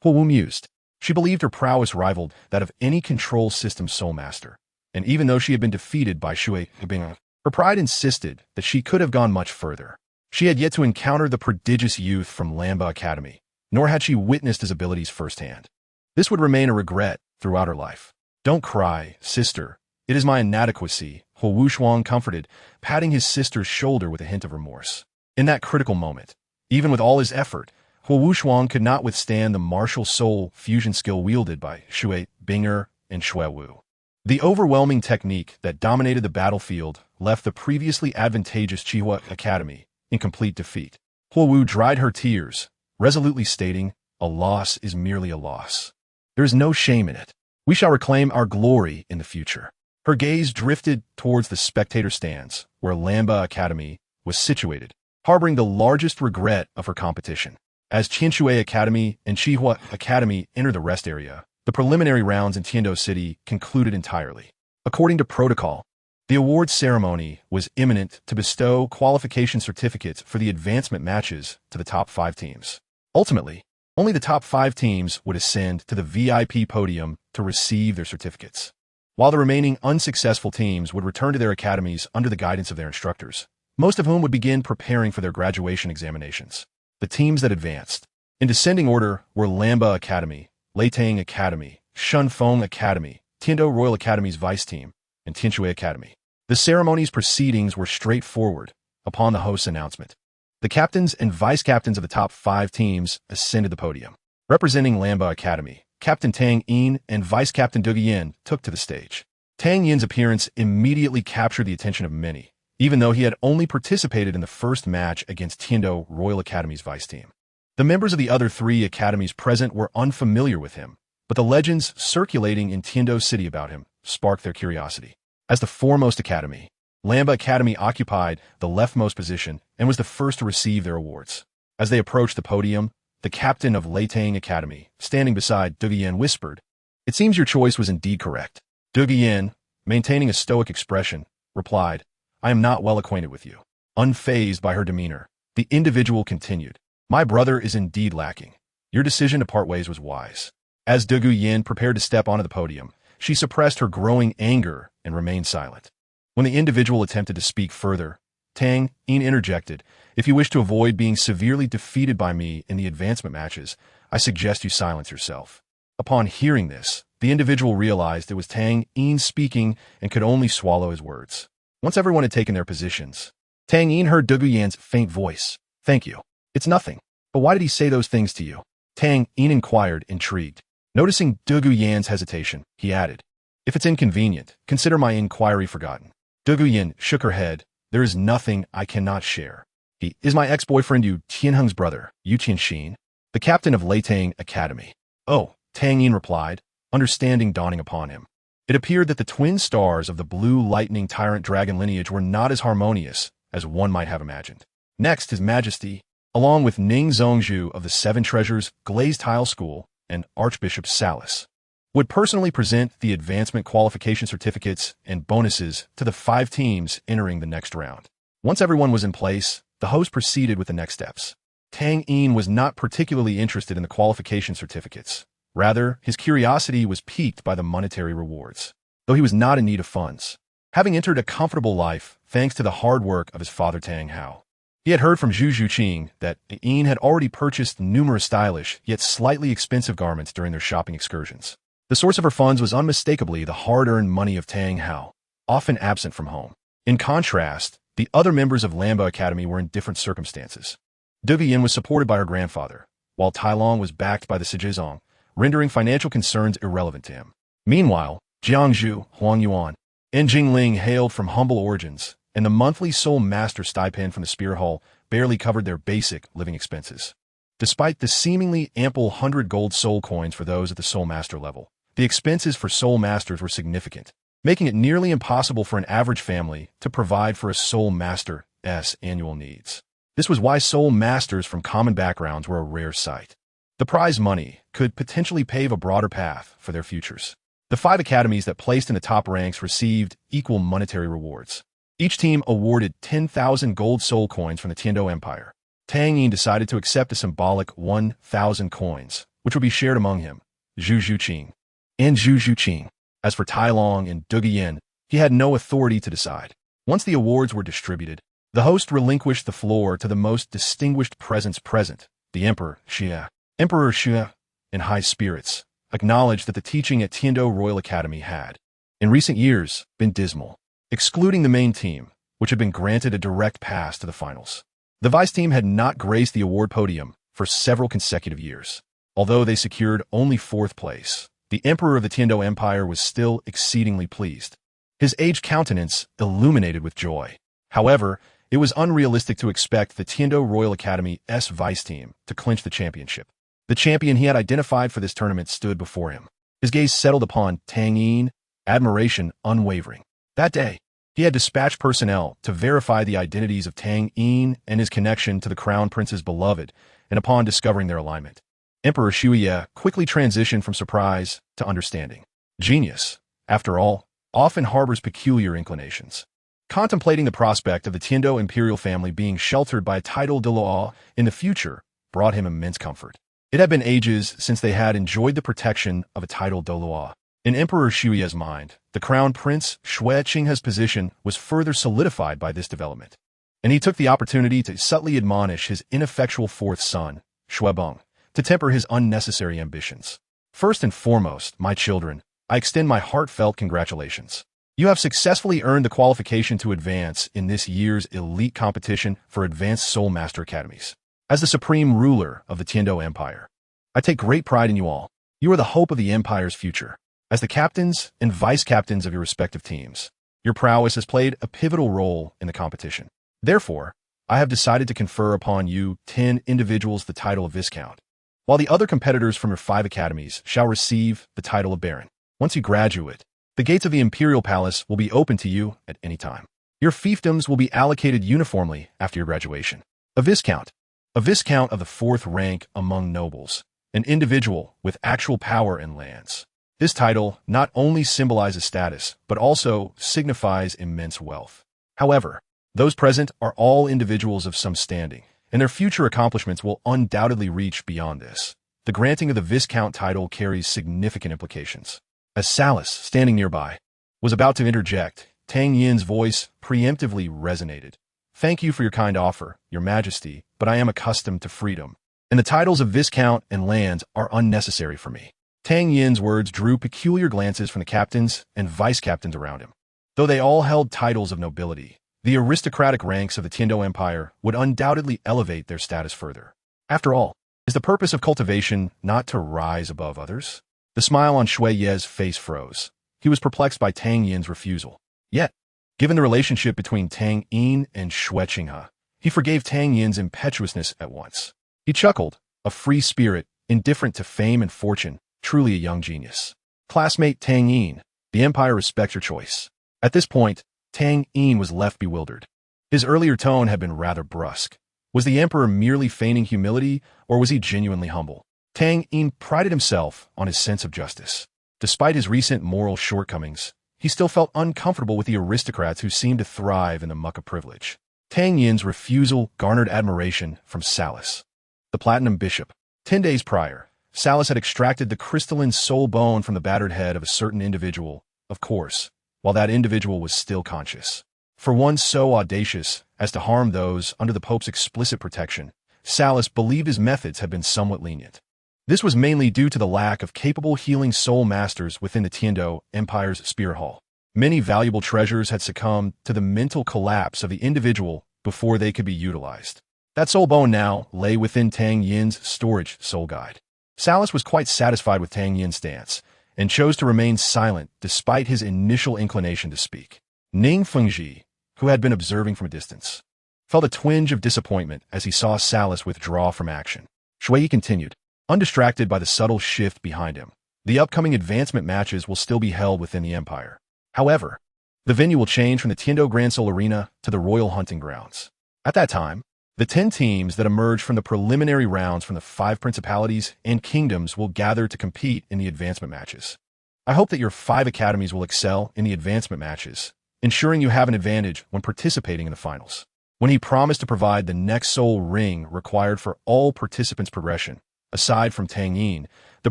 Huo Wu mused. She believed her prowess rivaled that of any control system soul master, and even though she had been defeated by Shui Bing, her pride insisted that she could have gone much further. She had yet to encounter the prodigious youth from Lamba Academy, nor had she witnessed his abilities firsthand. This would remain a regret throughout her life. Don't cry, sister. It is my inadequacy, Huo Wuxuang comforted, patting his sister's shoulder with a hint of remorse. In that critical moment, even with all his effort, Huo Wuxuang could not withstand the martial soul fusion skill wielded by Shui Binger and Shui Wu. The overwhelming technique that dominated the battlefield left the previously advantageous Qihua Academy in complete defeat. Huo Wu dried her tears, resolutely stating, a loss is merely a loss. There is no shame in it. We shall reclaim our glory in the future. Her gaze drifted towards the spectator stands, where Lamba Academy was situated, harboring the largest regret of her competition. As Tianshui Academy and Qihua Academy entered the rest area, the preliminary rounds in Tiando City concluded entirely. According to protocol, the awards ceremony was imminent to bestow qualification certificates for the advancement matches to the top 5 teams. Ultimately, only the top 5 teams would ascend to the VIP podium to receive their certificates, while the remaining unsuccessful teams would return to their academies under the guidance of their instructors, most of whom would begin preparing for their graduation examinations. The teams that advanced, in descending order, were Lamba Academy, Leitang Academy, Shunfeng Academy, Tiando Royal Academy's vice team, and Tianshui Academy. The ceremony's proceedings were straightforward. Upon the host's announcement, the captains and vice-captains of the top 5 teams ascended the podium. Representing Lamba Academy, Captain Tang Yin and Vice Captain Douluo took to the stage. Tang Yin's appearance immediately captured the attention of many, even though he had only participated in the first match against Tiando Royal Academy's vice team. The members of the other three academies present were unfamiliar with him, but the legends circulating in Tiando City about him sparked their curiosity. As the foremost academy, Lamba Academy occupied the leftmost position and was the first to receive their awards. As they approached the podium, the captain of Leitang Academy, standing beside Douluo, whispered, "It seems your choice was indeed correct." Douluo, maintaining a stoic expression, replied, "I am not well acquainted with you." Unfazed by her demeanor, the individual continued, "My brother is indeed lacking. Your decision to part ways was wise." As Douluo prepared to step onto the podium, she suppressed her growing anger and remained silent. When the individual attempted to speak further, Tang Yin interjected, "If you wish to avoid being severely defeated by me in the advancement matches, I suggest you silence yourself." Upon hearing this, the individual realized it was Tang Yin speaking and could only swallow his words. Once everyone had taken their positions, Tang Yin heard Douluo's faint voice. "Thank you. It's nothing. But why did he say those things to you?" Tang Yin inquired, intrigued. Noticing Douluo's hesitation, he added, "If it's inconvenient, consider my inquiry forgotten." Douluo shook her head. "There is nothing I cannot share. He is my ex-boyfriend Yu Tianheng's brother, Yu Tianxin, the captain of Leitang Academy." "Oh," Tang Yin replied, understanding dawning upon him. It appeared that the twin stars of the blue lightning tyrant dragon lineage were not as harmonious as one might have imagined. Next, His Majesty, along with Ning Zhongzhu of the Seven Treasures Glazed Tile School and Archbishop Salas, would personally present the advancement qualification certificates and bonuses to the 5 teams entering the next round. Once everyone was in place, the host proceeded with the next steps. Tang Yin was not particularly interested in the qualification certificates. Rather, his curiosity was piqued by the monetary rewards, though he was not in need of funds, having entered a comfortable life thanks to the hard work of his father Tang Hao. He had heard from Zhu Zhuqing that Yin had already purchased numerous stylish yet slightly expensive garments during their shopping excursions. The source of her funds was unmistakably the hard-earned money of Tang Hao, often absent from home. In contrast, the other members of Lamba Academy were in different circumstances. Douluo was supported by her grandfather, while Tai Long was backed by the Sijizong, rendering financial concerns irrelevant to him. Meanwhile, Jiangzhu, Huangyuan, and Jingling hailed from humble origins, and the monthly Soul Master stipend from the Spear Hall barely covered their basic living expenses. Despite the seemingly ample 100 gold soul coins for those at the Soul Master level, the expenses for Soul Masters were significant, making it nearly impossible for an average family to provide for a Soul Master's annual needs. This was why Soul Masters from common backgrounds were a rare sight. The prize money could potentially pave a broader path for their futures. The 5 academies that placed in the top ranks received equal monetary rewards. Each team awarded 10,000 gold soul coins from the Tiando Empire. Tang Yin decided to accept a symbolic 1,000 coins, which would be shared among him, Zhu Zhuqing, and Zhu Zhuqing. As for Tai Long and Douluo, he had no authority to decide. Once the awards were distributed, the host relinquished the floor to the most distinguished presence present, the Emperor Xie. Emperor Xie, in high spirits, acknowledged that the teaching at Tiando Royal Academy had, in recent years, been dismal, excluding the main team, which had been granted a direct pass to the finals. The vice team had not graced the award podium for several consecutive years. Although they secured only 4th place, the Emperor of the Tiando Empire was still exceedingly pleased, his aged countenance illuminated with joy. However, it was unrealistic to expect the Tiando Royal Academy's vice team to clinch the championship. The champion he had identified for this tournament stood before him. His gaze settled upon Tang Yin, admiration unwavering. That day, he had dispatched personnel to verify the identities of Tang Yin and his connection to the Crown Prince's beloved, and upon discovering their alignment, Emperor Shuya quickly transitioned from surprise to understanding. Genius, after all, often harbors peculiar inclinations. Contemplating the prospect of the Tiando imperial family being sheltered by a title Douluo in the future brought him immense comfort. It had been ages since they had enjoyed the protection of a title Douluo. In Emperor Shuya's mind, the Crown Prince Xue Qinghe's position was further solidified by this development, and he took the opportunity to subtly admonish his ineffectual 4th son, Xuebeng, to temper his unnecessary ambitions. "First and foremost, my children, I extend my heartfelt congratulations. You have successfully earned the qualification to advance in this year's elite competition for Advanced Soul Master Academies. As the supreme ruler of the Tiando Empire, I take great pride in you all. You are the hope of the Empire's future. As the captains and vice-captains of your respective teams, your prowess has played a pivotal role in the competition. Therefore, I have decided to confer upon you 10 individuals the title of Viscount, while the other competitors from your 5 academies shall receive the title of Baron. Once you graduate, the gates of the Imperial Palace will be open to you at any time. Your fiefdoms will be allocated uniformly after your graduation. A Viscount of the 4th rank among nobles, an individual with actual power and lands. This title not only symbolizes status, but also signifies immense wealth. However, those present are all individuals of some standing, and their future accomplishments will undoubtedly reach beyond this. The granting of the Viscount title carries significant implications. As Salus, standing nearby, was about to interject, Tang Yin's voice preemptively resonated. Thank you for your kind offer, Your Majesty, but I am accustomed to freedom, and the titles of Viscount and lands are unnecessary for me. Tang Yin's words drew peculiar glances from the captains and vice-captains around him. Though they all held titles of nobility, the aristocratic ranks of the Tiando Empire would undoubtedly elevate their status further. After all, is the purpose of cultivation not to rise above others? The smile on Shui Ye's face froze. He was perplexed by Tang Yin's refusal. Yet, given the relationship between Tang Yin and Shui Qinghe, he forgave Tang Yin's impetuousness at once. He chuckled, a free spirit, indifferent to fame and fortune, truly a young genius. Classmate Tang Yin, the Empire respects your choice. At this point, Tang Yin was left bewildered. His earlier tone had been rather brusque. Was the Emperor merely feigning humility, or was he genuinely humble? Tang Yin prided himself on his sense of justice. Despite his recent moral shortcomings, he still felt uncomfortable with the aristocrats who seemed to thrive in the muck of privilege. Tang Yin's refusal garnered admiration from Salus, the Platinum Bishop. 10 days prior, Salus had extracted the crystalline soul bone from the battered head of a certain individual, of course, while that individual was still conscious. For one so audacious as to harm those under the Pope's explicit protection, Salus believed his methods had been somewhat lenient. This was mainly due to the lack of capable healing soul masters within the Tiando Empire's Spear Hall. Many valuable treasures had succumbed to the mental collapse of the individual before they could be utilized. That soul bone now lay within Tang Yin's storage soul guide. Salus was quite satisfied with Tang Yin's stance, and chose to remain silent despite his initial inclination to speak. Ning Fengji, who had been observing from a distance, felt a twinge of disappointment as he saw Salus withdraw from action. Shui continued, undistracted by the subtle shift behind him. The upcoming advancement matches will still be held within the Empire. However, the venue will change from the Tiando Grand Soul Arena to the Royal Hunting Grounds. At that time, the 10 teams that emerge from the preliminary rounds from the 5 principalities and kingdoms will gather to compete in the advancement matches. I hope that your 5 academies will excel in the advancement matches, ensuring you have an advantage when participating in the finals. When he promised to provide the next soul ring required for all participants' progression, aside from Tang Yin, the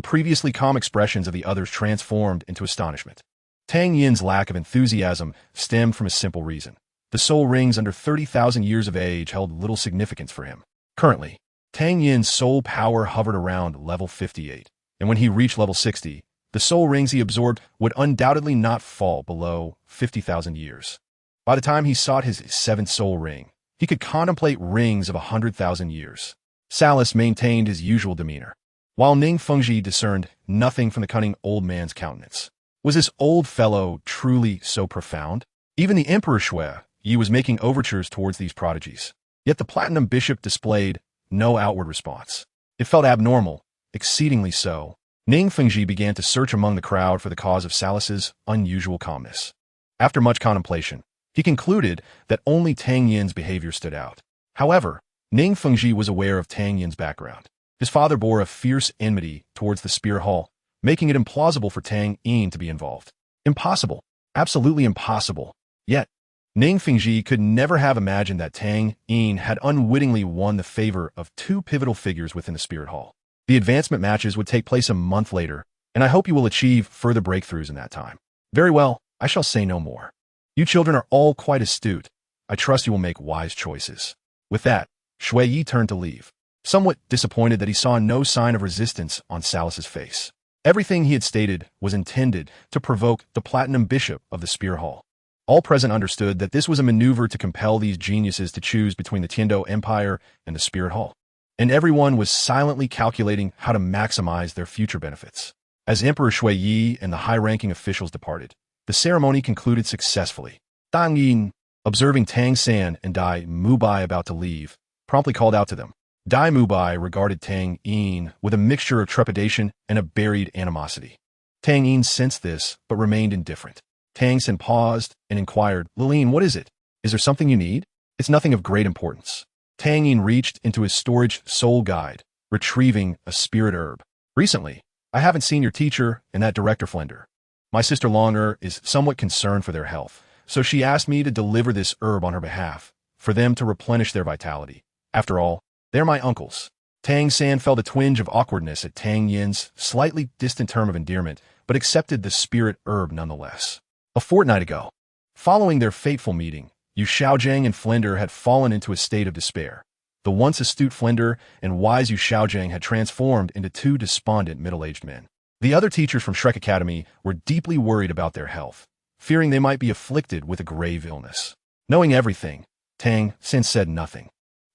previously calm expressions of the others transformed into astonishment. Tang Yin's lack of enthusiasm stemmed from a simple reason. The soul rings under 30,000 years of age held little significance for him. Currently, Tang Yin's soul power hovered around level 58, and when he reached level 60, the soul rings he absorbed would undoubtedly not fall below 50,000 years. By the time he sought his 7th soul ring, he could contemplate rings of 100,000 years. Salus maintained his usual demeanor, while Ning Fengji discerned nothing from the cunning old man's countenance. Was this old fellow truly so profound? Even the Emperor Shui Yi was making overtures towards these prodigies. Yet the Platinum Bishop displayed no outward response. It felt abnormal, exceedingly so. Ning Fengji began to search among the crowd for the cause of Salus's unusual calmness. After much contemplation, he concluded that only Tang Yin's behavior stood out. However, Ning Fengji was aware of Tang Yin's background. His father bore a fierce enmity towards the Spear Hall, making it implausible for Tang Yin to be involved. Impossible. Absolutely impossible. Yet, Ning Fengji could never have imagined that Tang Yin had unwittingly won the favor of 2 pivotal figures within the Spirit Hall. The advancement matches would take place a month later, and I hope you will achieve further breakthroughs in that time. Very well, I shall say no more. You children are all quite astute. I trust you will make wise choices. With that, Shui Yi turned to leave, somewhat disappointed that he saw no sign of resistance on Salus's face. Everything he had stated was intended to provoke the Platinum Bishop of the Spear Hall. All present understood that this was a maneuver to compel these geniuses to choose between the Tiando Empire and the Spirit Hall. and everyone was silently calculating how to maximize their future benefits. As Emperor Shui Yi and the high-ranking officials departed, the ceremony concluded successfully. Tang Yin, observing Tang San and Dai Mubai about to leave, promptly called out to them. Dai Mubai regarded Tang Yin with a mixture of trepidation and a buried animosity. Tang Yin sensed this, but remained indifferent. Tang San paused and inquired, Lilin, what is it? Is there something you need? It's nothing of great importance. Tang Yin reached into his storage soul guide, retrieving a spirit herb. Recently, I haven't seen your teacher and that director Flender. My sister Longer is somewhat concerned for their health, so she asked me to deliver this herb on her behalf, for them to replenish their vitality. After all, they're my uncles. Tang San felt a twinge of awkwardness at Tang Yin's slightly distant term of endearment, but accepted the spirit herb nonetheless. A fortnight ago, following their fateful meeting, Yu Xiaojiang and Flender had fallen into a state of despair. The once astute Flender and wise Yu Xiaojiang had transformed into two despondent middle-aged men. The other teachers from Shrek Academy were deeply worried about their health, fearing they might be afflicted with a grave illness. Knowing everything, Tang San said nothing.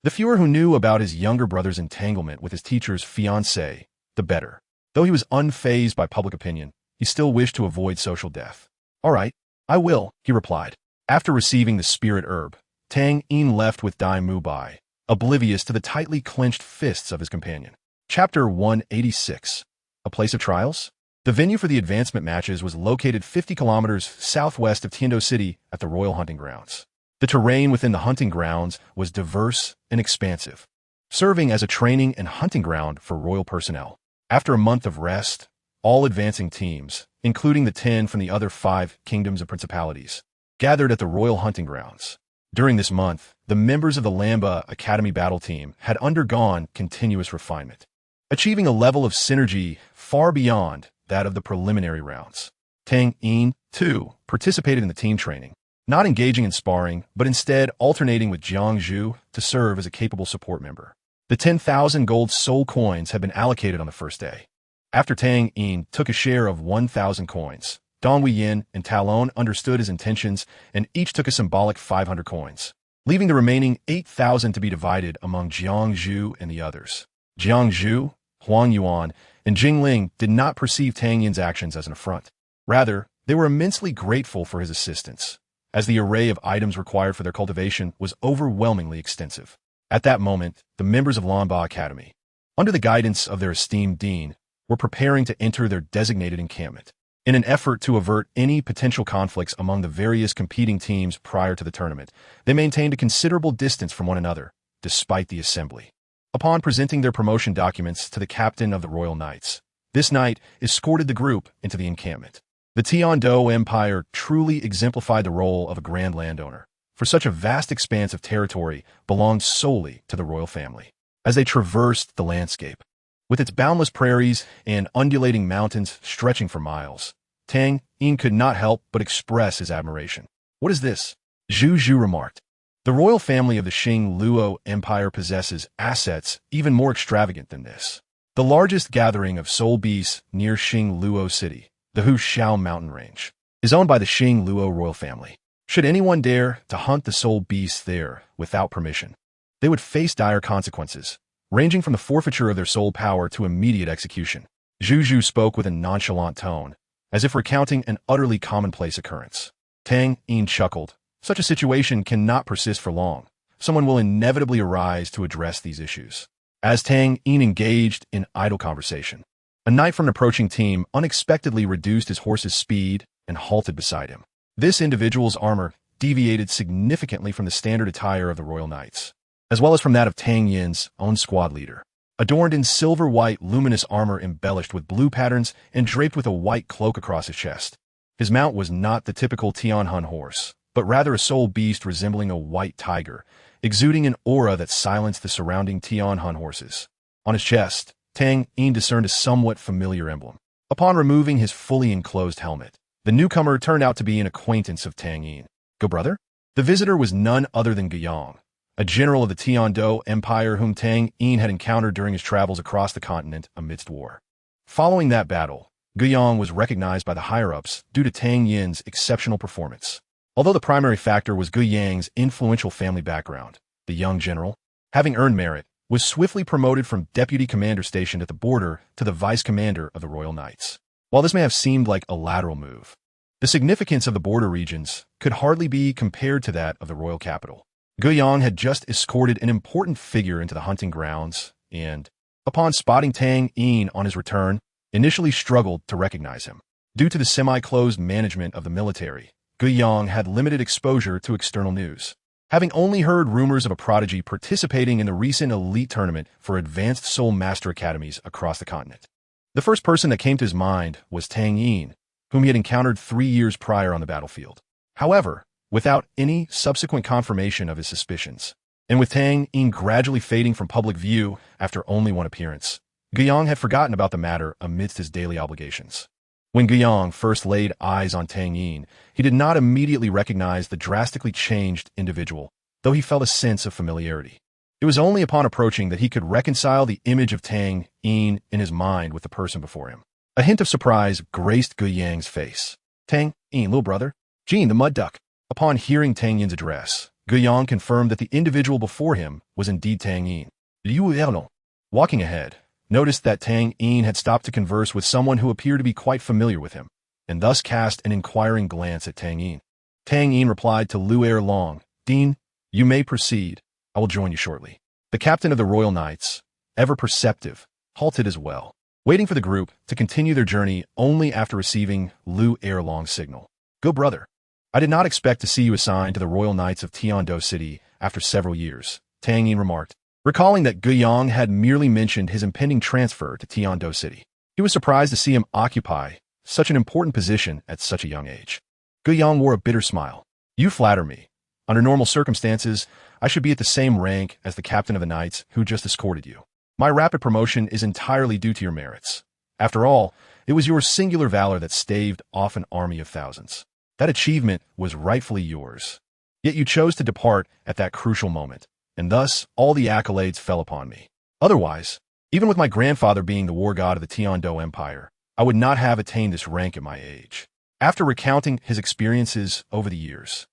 The fewer who knew about his younger brother's entanglement with his teacher's fiancée, the better. Though he was unfazed by public opinion, he still wished to avoid social death. All right, I will, he replied. After receiving the spirit herb, Tang Yin left with Dai Mubai, oblivious to the tightly clenched fists of his companion. Chapter 186. A Place of Trials? The venue for the advancement matches was located 50 kilometers southwest of Tiando City at the Royal Hunting Grounds. The terrain within the hunting grounds was diverse and expansive, serving as a training and hunting ground for royal personnel. After a month of rest, all advancing teams, including the 10 from the other 5 kingdoms and principalities, gathered at the Royal Hunting Grounds. During this month, the members of the Lamba Academy battle team had undergone continuous refinement, achieving a level of synergy far beyond that of the preliminary rounds. Tang Yin, too, participated in the team training, not engaging in sparring, but instead alternating with Jiang Zhu to serve as a capable support member. The 10,000 gold soul coins had been allocated on the first day. After Tang Yin took a share of 1,000 coins, Dong Huiyin and Talon understood his intentions and each took a symbolic 500 coins, leaving the remaining 8,000 to be divided among Jiang Zhu and the others. Jiang Zhu, Huang Yuan, and Jing Ling did not perceive Tang Yin's actions as an affront. Rather, they were immensely grateful for his assistance, as the array of items required for their cultivation was overwhelmingly extensive. At that moment, the members of Lanba Academy, under the guidance of their esteemed dean, were preparing to enter their designated encampment. In an effort to avert any potential conflicts among the various competing teams prior to the tournament, they maintained a considerable distance from one another, despite the assembly. Upon presenting their promotion documents to the captain of the Royal Knights, this knight escorted the group into the encampment. The Tiando Empire truly exemplified the role of a grand landowner, for such a vast expanse of territory belonged solely to the royal family. As they traversed the landscape, with its boundless prairies and undulating mountains stretching for miles, Tang Yin could not help but express his admiration. What is this? Zhu Zhu remarked. The royal family of the Luo Empire possesses assets even more extravagant than this. The largest gathering of soul beasts near Luo City, the Huxiao mountain range, is owned by the Luo royal family. Should anyone dare to hunt the soul beasts there without permission, they would face dire consequences, ranging from the forfeiture of their soul power to immediate execution. Zhu Zhu spoke with a nonchalant tone, as if recounting an utterly commonplace occurrence. Tang Yin chuckled. Such a situation cannot persist for long. Someone will inevitably arise to address these issues. As Tang Yin engaged in idle conversation, a knight from an approaching team unexpectedly reduced his horse's speed and halted beside him. This individual's armor deviated significantly from the standard attire of the Royal Knights, as well as from that of Tang Yin's own squad leader. Adorned in silver-white luminous armor embellished with blue patterns and draped with a white cloak across his chest, his mount was not the typical Tianhun horse, but rather a soul beast resembling a white tiger, exuding an aura that silenced the surrounding Tianhun horses. On his chest, Tang Yin discerned a somewhat familiar emblem. Upon removing his fully enclosed helmet, the newcomer turned out to be an acquaintance of Tang Yin. Go brother? The visitor was none other than Guiyang, a general of the Tiando Empire whom Tang Yin had encountered during his travels across the continent amidst war. Following that battle, Guiyang was recognized by the higher-ups due to Tang Yin's exceptional performance. Although the primary factor was Guiyang's influential family background, the young general, having earned merit, was swiftly promoted from deputy commander stationed at the border to the vice commander of the Royal Knights. While this may have seemed like a lateral move, the significance of the border regions could hardly be compared to that of the royal capital. Guiyang had just escorted an important figure into the hunting grounds and, upon spotting Tang Yin on his return, initially struggled to recognize him. Due to the semi-closed management of the military, Guiyang had limited exposure to external news, having only heard rumors of a prodigy participating in the recent elite tournament for advanced Soul Master Academies across the continent. The first person that came to his mind was Tang Yin, whom he had encountered 3 years prior on the battlefield. However, without any subsequent confirmation of his suspicions, and with Tang Yin gradually fading from public view after only one appearance, Guiyang had forgotten about the matter amidst his daily obligations. When Guiyang first laid eyes on Tang Yin, he did not immediately recognize the drastically changed individual, though he felt a sense of familiarity. It was only upon approaching that he could reconcile the image of Tang Yin in his mind with the person before him. A hint of surprise graced Guiyang's face. "Tang Yin, little brother. Jean, the mud duck." Upon hearing Tang Yin's address, Guiyang confirmed that the individual before him was indeed Tang Yin. Liu. Walking ahead, noticed that Tang Yin had stopped to converse with someone who appeared to be quite familiar with him, and thus cast an inquiring glance at Tang Yin. Tang Yin replied to Liu Erlong, "Dean, you may proceed. I will join you shortly." The captain of the Royal Knights, ever perceptive, halted as well, waiting for the group to continue their journey only after receiving Liu Erlong's signal. "Go, brother. I did not expect to see you assigned to the Royal Knights of Tiando City after several years," Tang Yin remarked, recalling that Guiyang had merely mentioned his impending transfer to Tiando City. He was surprised to see him occupy such an important position at such a young age. Guiyang wore a bitter smile. "You flatter me. Under normal circumstances, I should be at the same rank as the captain of the Knights who just escorted you. My rapid promotion is entirely due to your merits. After all, it was your singular valor that staved off an army of thousands. That achievement was rightfully yours. Yet you chose to depart at that crucial moment, and thus all the accolades fell upon me. Otherwise, even with my grandfather being the war god of the Tiando Empire, I would not have attained this rank at my age." After recounting his experiences over the years,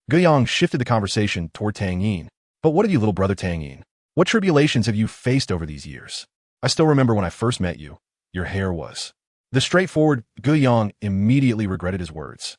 Guiyang shifted the conversation toward Tang Yin. "But what of you, little brother Tang Yin? What tribulations have you faced over these years? I still remember when I first met you, your hair was..." The straightforward Guiyang immediately regretted his words,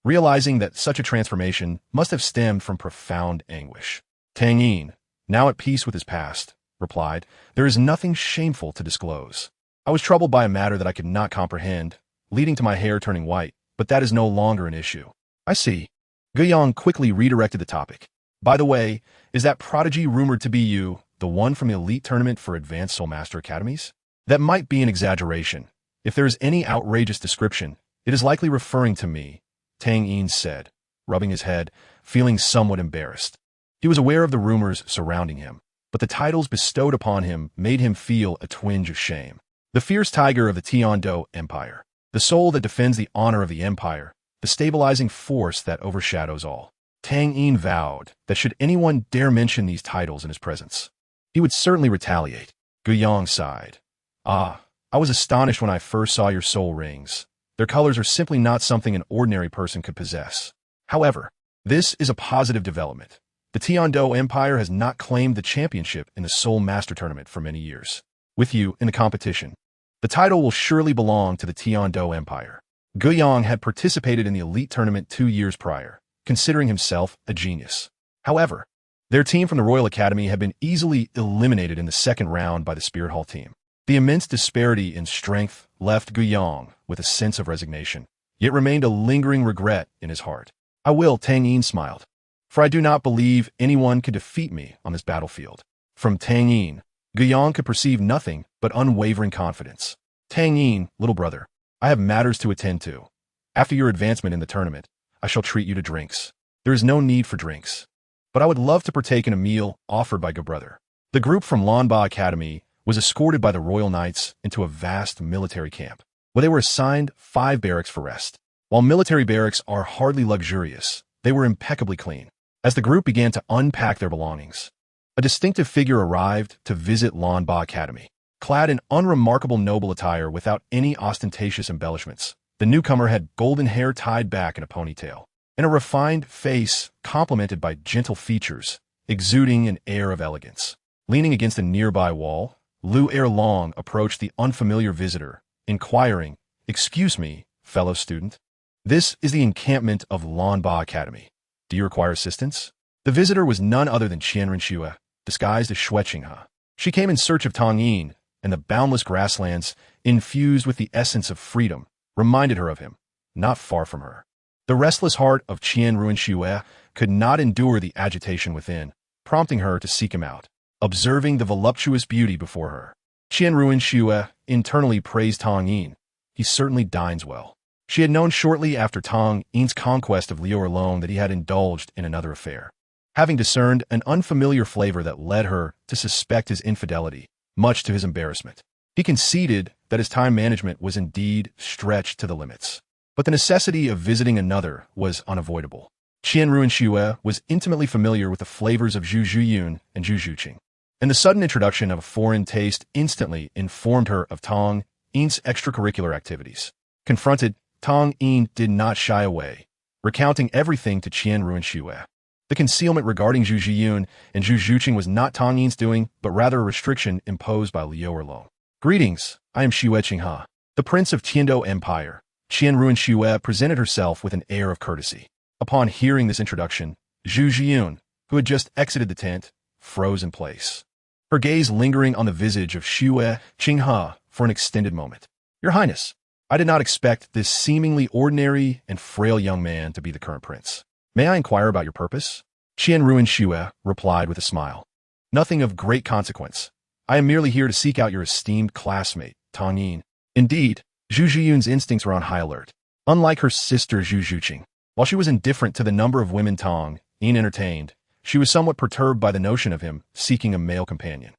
realizing that such a transformation must have stemmed from profound anguish. Tang Yin, now at peace with his past, replied, "There is nothing shameful to disclose. I was troubled by a matter that I could not comprehend, leading to my hair turning white, but that is no longer an issue." "I see." Guiyang quickly redirected the topic. "By the way, is that prodigy rumored to be you, the one from the elite tournament for advanced Soul Master Academies?" "That might be an exaggeration. If there is any outrageous description, it is likely referring to me," Tang Yin said, rubbing his head, feeling somewhat embarrassed. He was aware of the rumors surrounding him, but the titles bestowed upon him made him feel a twinge of shame. The fierce tiger of the Tiando Empire, the soul that defends the honor of the empire, the stabilizing force that overshadows all. Tang Yin vowed that should anyone dare mention these titles in his presence, he would certainly retaliate. Guiyang sighed. "Ah, I was astonished when I first saw your soul rings. Their colors are simply not something an ordinary person could possess. However, this is a positive development. The Tiando Empire has not claimed the championship in the Soul Master Tournament for many years. With you in the competition, the title will surely belong to the Tiando Empire." Guiyang had participated in the elite tournament 2 years prior, considering himself a genius. However, their team from the Royal Academy had been easily eliminated in the second round by the Spirit Hall team. The immense disparity in strength left Guiyang with a sense of resignation, yet remained a lingering regret in his heart. "I will," Tang Yin smiled, "for I do not believe anyone can defeat me on this battlefield." From Tang Yin, Guiyang could perceive nothing but unwavering confidence. "Tang Yin, little brother, I have matters to attend to. After your advancement in the tournament, I shall treat you to drinks. There is no need for drinks, but I would love to partake in a meal offered by Go Brother." The group from Lanba Academy was escorted by the Royal Knights into a vast military camp, where they were assigned 5 barracks for rest. While military barracks are hardly luxurious, they were impeccably clean. As the group began to unpack their belongings, a distinctive figure arrived to visit Lanba Academy. Clad in unremarkable noble attire without any ostentatious embellishments, the newcomer had golden hair tied back in a ponytail, and a refined face complemented by gentle features, exuding an air of elegance. Leaning against a nearby wall, Liu Erlong approached the unfamiliar visitor, inquiring, "Excuse me, fellow student. This is the encampment of Lanba Academy. Do you require assistance?" The visitor was none other than Qianren Xue, disguised as Xue Qinghe. She came in search of Tang Yin, and the boundless grasslands, infused with the essence of freedom, reminded her of him, not far from her. The restless heart of Qianren Xue could not endure the agitation within, prompting her to seek him out. Observing the voluptuous beauty before her, Qianren Xue internally praised Tang Yin. He certainly dines well. She had known shortly after Tang Yin's conquest of Liu Erlong that he had indulged in another affair. Having discerned an unfamiliar flavor that led her to suspect his infidelity, much to his embarrassment, he conceded that his time management was indeed stretched to the limits. But the necessity of visiting another was unavoidable. Qianren Xue was intimately familiar with the flavors of Zhu Zhuyun and Zhu Zhuqing, and the sudden introduction of a foreign taste instantly informed her of Tang Yin's extracurricular activities. Confronted, Tang Yin did not shy away, recounting everything to Qianren Xue. The concealment regarding Zhu Zhiyun and Zhu Zhuqing was not Tang Yin's doing, but rather a restriction imposed by Liu Erlong. "Greetings, I am Xue Qinghe, the Prince of Tiando Empire." Qianren Xue presented herself with an air of courtesy. Upon hearing this introduction, Zhu Zhiyun, who had just exited the tent, froze in place, her gaze lingering on the visage of Xue Qinghe for an extended moment. "Your Highness, I did not expect this seemingly ordinary and frail young man to be the current prince. May I inquire about your purpose?" Qianren Xue replied with a smile. "Nothing of great consequence. I am merely here to seek out your esteemed classmate, Tang Yin." Indeed, Zhu Zhiyun's instincts were on high alert. Unlike her sister Zhu Zhuqing, while she was indifferent to the number of women Tang Yin entertained, she was somewhat perturbed by the notion of him seeking a male companion.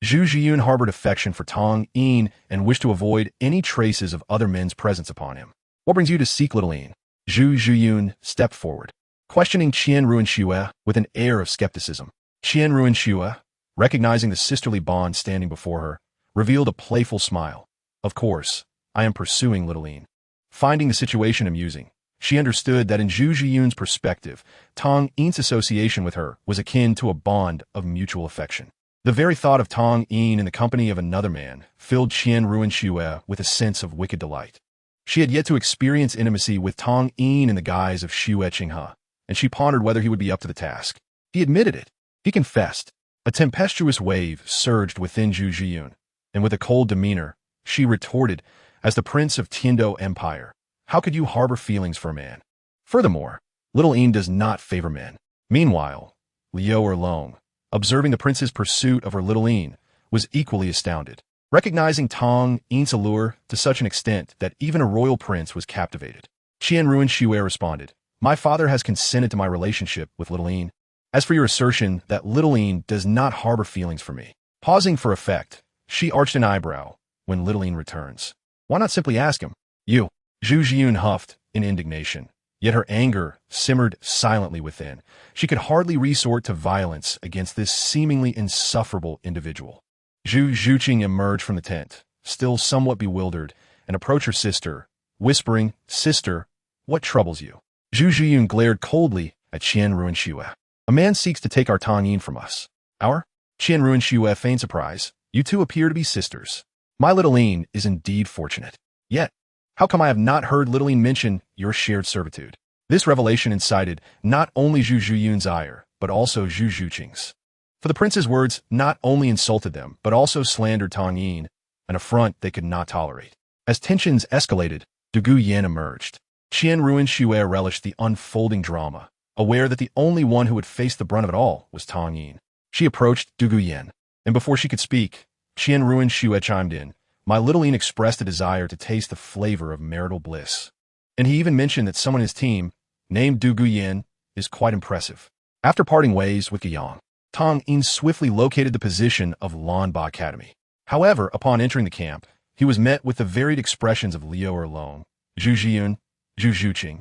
Zhu Zhiyun harbored affection for Tang Yin and wished to avoid any traces of other men's presence upon him. "What brings you to seek little Yin?" Zhu Zhiyun stepped forward, questioning Qianren Xue with an air of skepticism. Qianren Xue, recognizing the sisterly bond standing before her, revealed a playful smile. "Of course, I am pursuing little Yin." Finding the situation amusing, she understood that in Zhu Zhiyun's perspective, Tang Yin's association with her was akin to a bond of mutual affection. The very thought of Tang Yin in the company of another man filled Qianren Xue with a sense of wicked delight. She had yet to experience intimacy with Tang Yin in the guise of Xue Qinghe, and she pondered whether he would be up to the task. He admitted it. He confessed. A tempestuous wave surged within Zhu Zhiyun, and with a cold demeanor, she retorted, "As the prince of Tiando Empire, how could you harbor feelings for a man? Furthermore, little Yin does not favor men." Meanwhile, Liu Erlong, observing the prince's pursuit of her little Yin, was equally astounded, recognizing Tang Yin's allure to such an extent that even a royal prince was captivated. Qianren Xue responded, "My father has consented to my relationship with little Yin. As for your assertion that little Yin does not harbor feelings for me." Pausing for effect, she arched an eyebrow. "When little Yin returns, why not simply ask him?" "You." Zhu Zhiyun huffed in indignation, yet her anger simmered silently within. She could hardly resort to violence against this seemingly insufferable individual. Zhu Zhuqing emerged from the tent, still somewhat bewildered, and approached her sister, whispering, "Sister, what troubles you?" Zhu Zhiyun glared coldly at Qianren Xue. "A man seeks to take our Tang Yin from us." "Our?" Qianren Xue feigned surprise. "You two appear to be sisters. My little Yin is indeed fortunate. Yet, how come I have not heard little Yin mention your shared servitude?" This revelation incited not only Zhu Zhiyun's ire, but also Zhu Zhuqing's. For the prince's words not only insulted them, but also slandered Tang Yin, an affront they could not tolerate. As tensions escalated, Du Guyan emerged. Qianren Xue relished the unfolding drama, aware that the only one who would face the brunt of it all was Tang Yin. She approached Du Guyan, and before she could speak, Qianren Xue chimed in. "My little Yin expressed a desire to taste the flavor of marital bliss. And he even mentioned that someone in his team, named Du Guyan, is quite impressive." After parting ways with Guiyang, Tang Yin swiftly located the position of Lanba Academy. However, upon entering the camp, he was met with the varied expressions of Liu Erlong, Zhu Zhiyun, Zhu Zhuqing,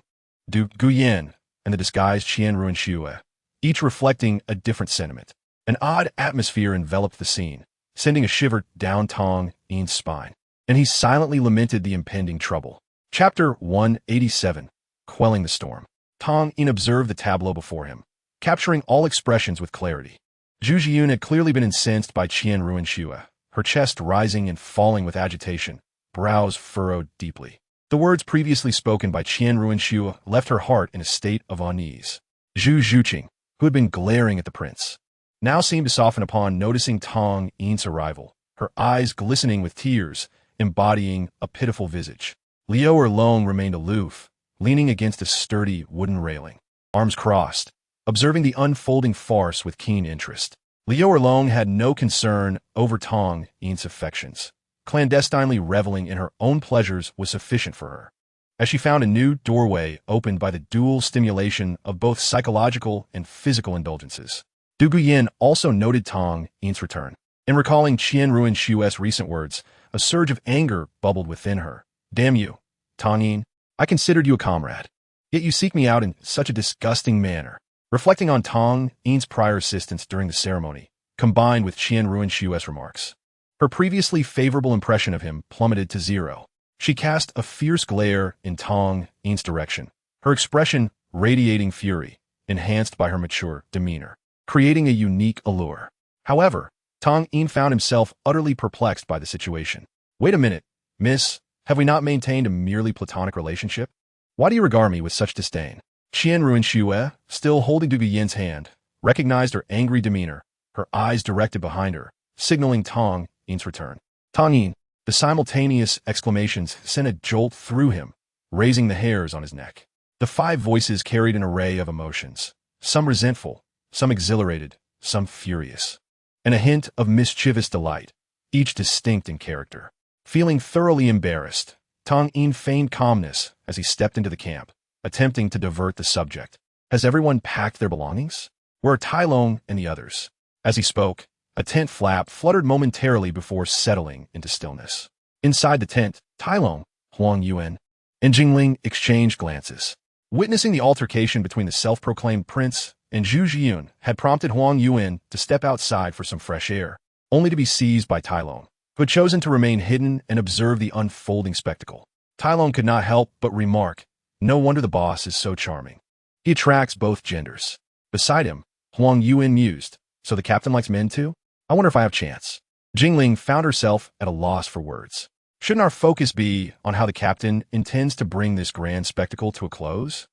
Du Guyan, and the disguised Qianren Xue, each reflecting a different sentiment. An odd atmosphere enveloped the scene, sending a shiver down Tang Yin's spine, and he silently lamented the impending trouble. Chapter 187, Quelling the Storm. Tang Yin observed the tableau before him, capturing all expressions with clarity. Zhu Jiyun had clearly been incensed by Qian Ruinxue, her chest rising and falling with agitation, brows furrowed deeply. The words previously spoken by Qian Ruinxue left her heart in a state of unease. Zhu Zhuqing, who had been glaring at the prince, now seemed to soften upon noticing Tang Yin's arrival, her eyes glistening with tears, embodying a pitiful visage. Liu Erlong remained aloof, leaning against a sturdy wooden railing, arms crossed, observing the unfolding farce with keen interest. Liu Erlong had no concern over Tang Yin's affections. Clandestinely reveling in her own pleasures was sufficient for her, as she found a new doorway opened by the dual stimulation of both psychological and physical indulgences. Du Guyan also noted Tang Yin's return. In recalling Qian Ruinxue's recent words, a surge of anger bubbled within her. Damn you, Tang Yin. I considered you a comrade, yet you seek me out in such a disgusting manner. Reflecting on Tang Yin's prior assistance during the ceremony, combined with Qian Ruinxue's remarks, her previously favorable impression of him plummeted to zero. She cast a fierce glare in Tang Yin's direction, her expression radiating fury, enhanced by her mature demeanor, creating a unique allure. However, Tang Yin found himself utterly perplexed by the situation. Wait a minute, miss, have we not maintained a merely platonic relationship? Why do you regard me with such disdain? Qian Ruinxue, still holding Du Guyan's hand, recognized her angry demeanor, her eyes directed behind her, signaling Tang Yin's return. Tang Yin, the simultaneous exclamations sent a jolt through him, raising the hairs on his neck. The five voices carried an array of emotions, some resentful, some exhilarated, some furious, and a hint of mischievous delight, each distinct in character. Feeling thoroughly embarrassed, Tang Yin feigned calmness as he stepped into the camp, attempting to divert the subject. Has everyone packed their belongings? Where are Tai Long and the others? As he spoke, a tent flap fluttered momentarily before settling into stillness. Inside the tent, Tai Long, Huang Yuan, and Jingling exchanged glances. Witnessing the altercation between the self-proclaimed prince and Zhu Jiyun had prompted Huang Yuan to step outside for some fresh air, only to be seized by Tai Long, who had chosen to remain hidden and observe the unfolding spectacle. Tai Long could not help but remark, no wonder the boss is so charming. He attracts both genders. Beside him, Huang Yuan mused, so the captain likes men too? I wonder if I have chance. Jingling found herself at a loss for words. Shouldn't our focus be on how the captain intends to bring this grand spectacle to a close?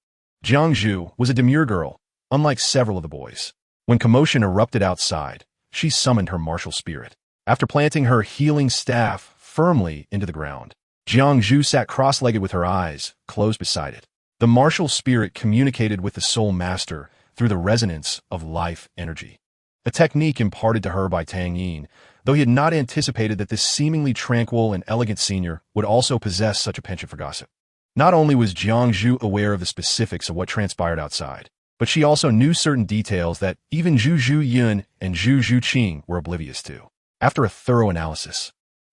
Jiang Zhu was a demure girl, unlike several of the boys. When commotion erupted outside, she summoned her martial spirit. After planting her healing staff firmly into the ground, Jiang Zhu sat cross-legged with her eyes closed beside it. The martial spirit communicated with the soul master through the resonance of life energy, a technique imparted to her by Tang Yin, though he had not anticipated that this seemingly tranquil and elegant senior would also possess such a penchant for gossip. Not only was Jiang Zhu aware of the specifics of what transpired outside, but she also knew certain details that even Zhu Zhuyin and Zhu Zhuqing were oblivious to. After a thorough analysis,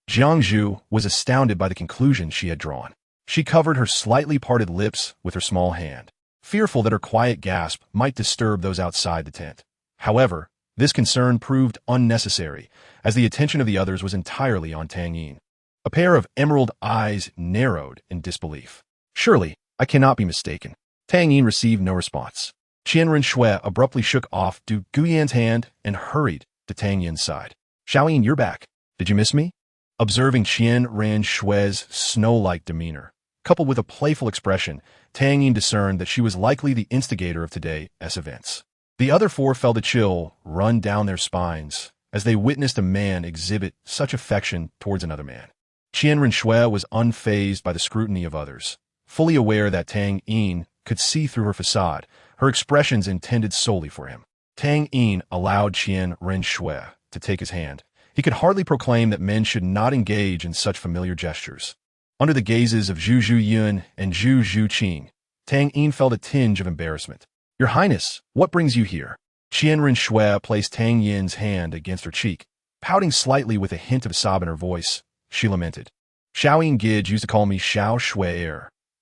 Jiang Zhu was astounded by the conclusion she had drawn. She covered her slightly parted lips with her small hand, fearful that her quiet gasp might disturb those outside the tent. However, this concern proved unnecessary, as the attention of the others was entirely on Tang Yin. A pair of emerald eyes narrowed in disbelief. Surely, I cannot be mistaken. Tang Yin received no response. Qian Ruinxue abruptly shook off Du Guyan's hand and hurried to Tang Yin's side. Xiaoyin, you're back. Did you miss me? Observing Qian Ruinxue's snow-like demeanor, coupled with a playful expression, Tang Yin discerned that she was likely the instigator of today's events. The other four felt a chill run down their spines as they witnessed a man exhibit such affection towards another man. Qian Ruinxue was unfazed by the scrutiny of others, fully aware that Tang Yin could see through her facade, her expressions intended solely for him. Tang Yin allowed Qian Ruinxue to take his hand. He could hardly proclaim that men should not engage in such familiar gestures. Under the gazes of Zhu Zhuyin and Zhu Zhuqing, Tang Yin felt a tinge of embarrassment. Your Highness, what brings you here? Qian Ruinxue placed Tang Yin's hand against her cheek, pouting slightly with a hint of sob in her voice. She lamented. Xiaoyin Gid used to call me Xiao Shui.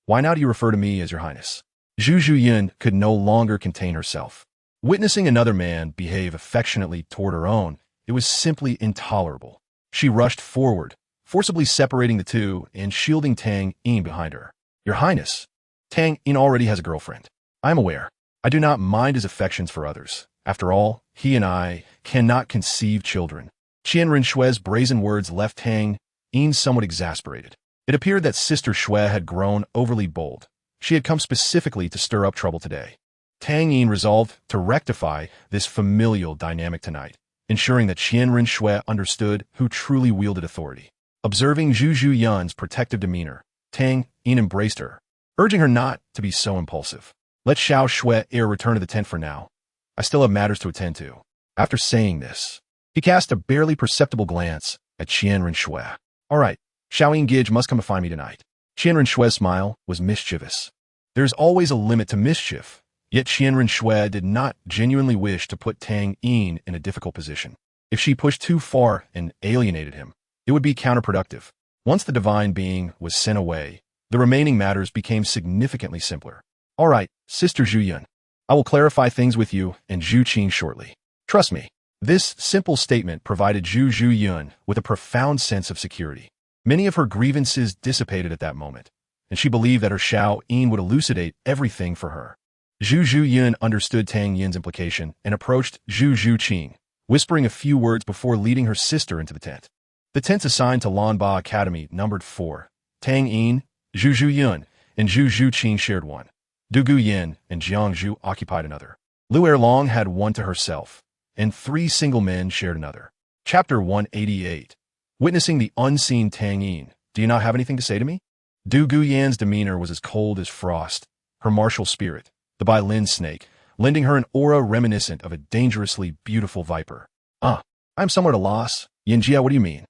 Why now do you refer to me as your Highness? Zhu Zhuyin could no longer contain herself. Witnessing another man behave affectionately toward her own, it was simply intolerable. She rushed forward, forcibly separating the two and shielding Tang Yin behind her. Your Highness, Tang Yin already has a girlfriend. I am aware. I do not mind his affections for others. After all, he and I cannot conceive children. Qian Rinshui's brazen words left Tang Yin somewhat exasperated. It appeared that Sister Shui had grown overly bold. She had come specifically to stir up trouble today. Tang Yin resolved to rectify this familial dynamic tonight, ensuring that Qian Rinshui understood who truly wielded authority. Observing Zhu Zhuyun's protective demeanor, Tang Yin embraced her, urging her not to be so impulsive. Let Xiao Shui return to the tent for now. I still have matters to attend to. After saying this, he cast a barely perceptible glance at Qian Rinshui. All right, Xiao Yingij must come to find me tonight. Qian Rinshui's smile was mischievous. There's always a limit to mischief, yet Qian Rinshui did not genuinely wish to put Tang Yin in a difficult position. If she pushed too far and alienated him, it would be counterproductive. Once the divine being was sent away, the remaining matters became significantly simpler. All right, Sister Zhuyun, I will clarify things with you and Zhu Qing shortly. Trust me. This simple statement provided Zhu Zhuyun with a profound sense of security. Many of her grievances dissipated at that moment, and she believed that her Xiao Yin would elucidate everything for her. Zhu Zhuyun understood Tang Yin's implication and approached Zhu Qing, whispering a few words before leading her sister into the tent. The tents assigned to Lanba Academy numbered 4. Tang Yin, Zhu Zhuyun, and Zhu Qing shared one. Du Guyan and Jiang Zhu occupied another. Lu Erlong had one to herself, and 3 single men shared another. Chapter 188. Witnessing the unseen Tang Yin, do you not have anything to say to me? Du Guyan's demeanor was as cold as frost, her martial spirit, the Bai Lin snake, lending her an aura reminiscent of a dangerously beautiful viper. I'm somewhat at a loss. Yinjia, what do you mean?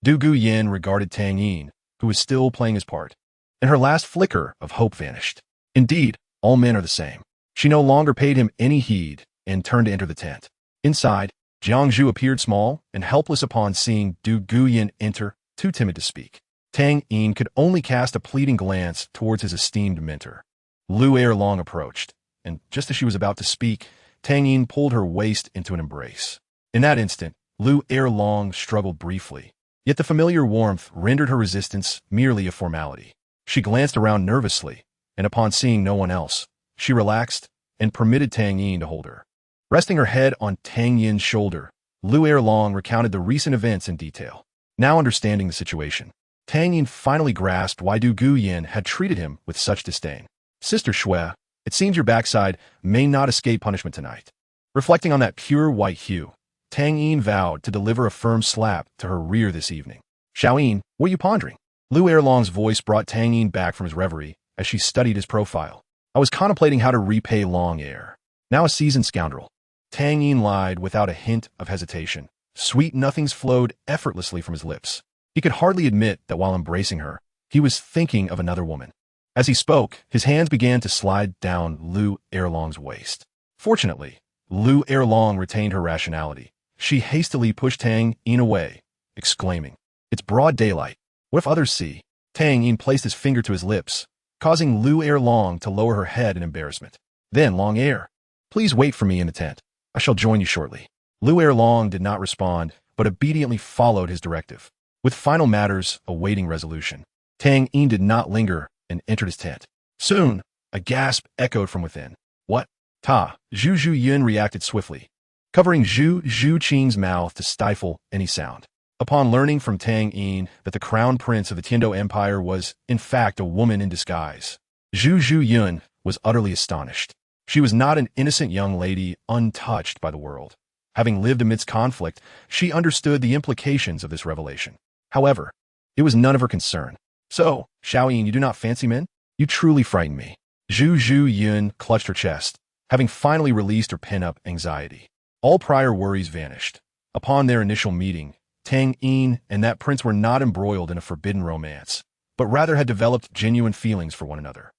Du Guyan regarded Tang Yin, who was still playing his part, and her last flicker of hope vanished. Indeed, all men are the same. She no longer paid him any heed and turned to enter the tent. Inside, Jiang Zhu appeared small and helpless upon seeing Du Guyan enter, too timid to speak. Tang Yin could only cast a pleading glance towards his esteemed mentor. Lu Erlong approached, and just as she was about to speak, Tang Yin pulled her waist into an embrace. In that instant, Lu Erlong struggled briefly, yet the familiar warmth rendered her resistance merely a formality. She glanced around nervously, and upon seeing no one else, she relaxed and permitted Tang Yin to hold her. Resting her head on Tang Yin's shoulder, Lu Erlong recounted the recent events in detail. Now understanding the situation, Tang Yin finally grasped why Du Guyan had treated him with such disdain. Sister Shui, it seems your backside may not escape punishment tonight. Reflecting on that pure white hue, Tang Yin vowed to deliver a firm slap to her rear this evening. Xiao Yin, what are you pondering? Lu Erlong's voice brought Tang Yin back from his reverie as she studied his profile. I was contemplating how to repay Long Air, now a seasoned scoundrel. Tang Yin lied without a hint of hesitation. Sweet nothings flowed effortlessly from his lips. He could hardly admit that while embracing her, he was thinking of another woman. As he spoke, his hands began to slide down Lu Erlong's waist. Fortunately, Lu Erlong retained her rationality. She hastily pushed Tang Yin away, exclaiming, "It's broad daylight. What if others see?" Tang Yin placed his finger to his lips, causing Lu Erlong to lower her head in embarrassment. Then Long Air, please wait for me in the tent. I shall join you shortly. Lu Erlong did not respond, but obediently followed his directive. With final matters awaiting resolution, Tang Yin did not linger and entered his tent. Soon, a gasp echoed from within. What? Ta! Zhu Zhuyun reacted swiftly, covering Zhu Qing's mouth to stifle any sound. Upon learning from Tang Yin that the crown prince of the Tiando Empire was, in fact, a woman in disguise, Zhu Zhuyun was utterly astonished. She was not an innocent young lady untouched by the world. Having lived amidst conflict, she understood the implications of this revelation. However, it was none of her concern. So, Xiao Yin, you do not fancy men? You truly frighten me. Zhu Zhuyun clutched her chest, having finally released her pent-up anxiety. All prior worries vanished. Upon their initial meeting, Tang Yin and that prince were not embroiled in a forbidden romance, but rather had developed genuine feelings for one another.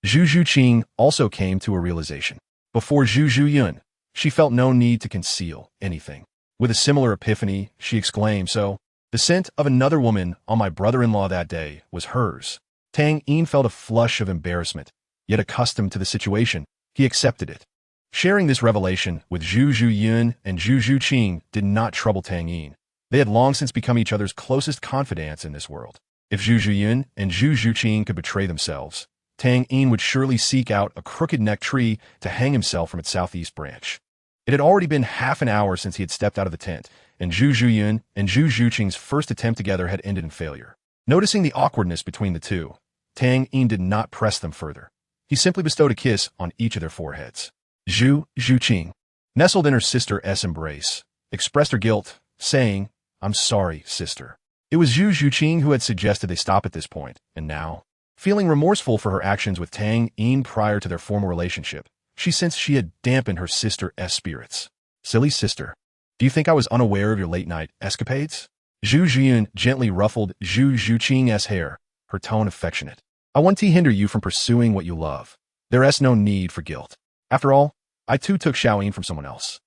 Zhu Qing also came to a realization. Before Zhu Zhuyun, she felt no need to conceal anything. With a similar epiphany, she exclaimed, "So, the scent of another woman on my brother-in-law that day was hers." Tang Yin felt a flush of embarrassment, yet accustomed to the situation, he accepted it. Sharing this revelation with Zhu Zhuyun and Zhu Qing did not trouble Tang Yin. They had long since become each other's closest confidants in this world. If Zhu Zhuyun and Zhu Qing could betray themselves, Tang Yin would surely seek out a crooked-necked tree to hang himself from its southeast branch. It had already been half an hour since he had stepped out of the tent, and Zhu Zhuyun and Zhu Zhuqing's first attempt together had ended in failure. Noticing the awkwardness between the two, Tang Yin did not press them further. He simply bestowed a kiss on each of their foreheads. Zhu Zhuqing, nestled in her sister's embrace, expressed her guilt, saying, "I'm sorry, sister." It was Zhu Zhuqing who had suggested they stop at this point, and now, feeling remorseful for her actions with Tang Yin prior to their former relationship, she sensed she had dampened her sister's spirits. "Silly sister, do you think I was unaware of your late-night escapades?" Zhu Zhiyun gently ruffled Zhu Zhuqing's hair, her tone affectionate. "I won't hinder you from pursuing what you love. There is no need for guilt. After all, I too took Xiaoyin from someone else."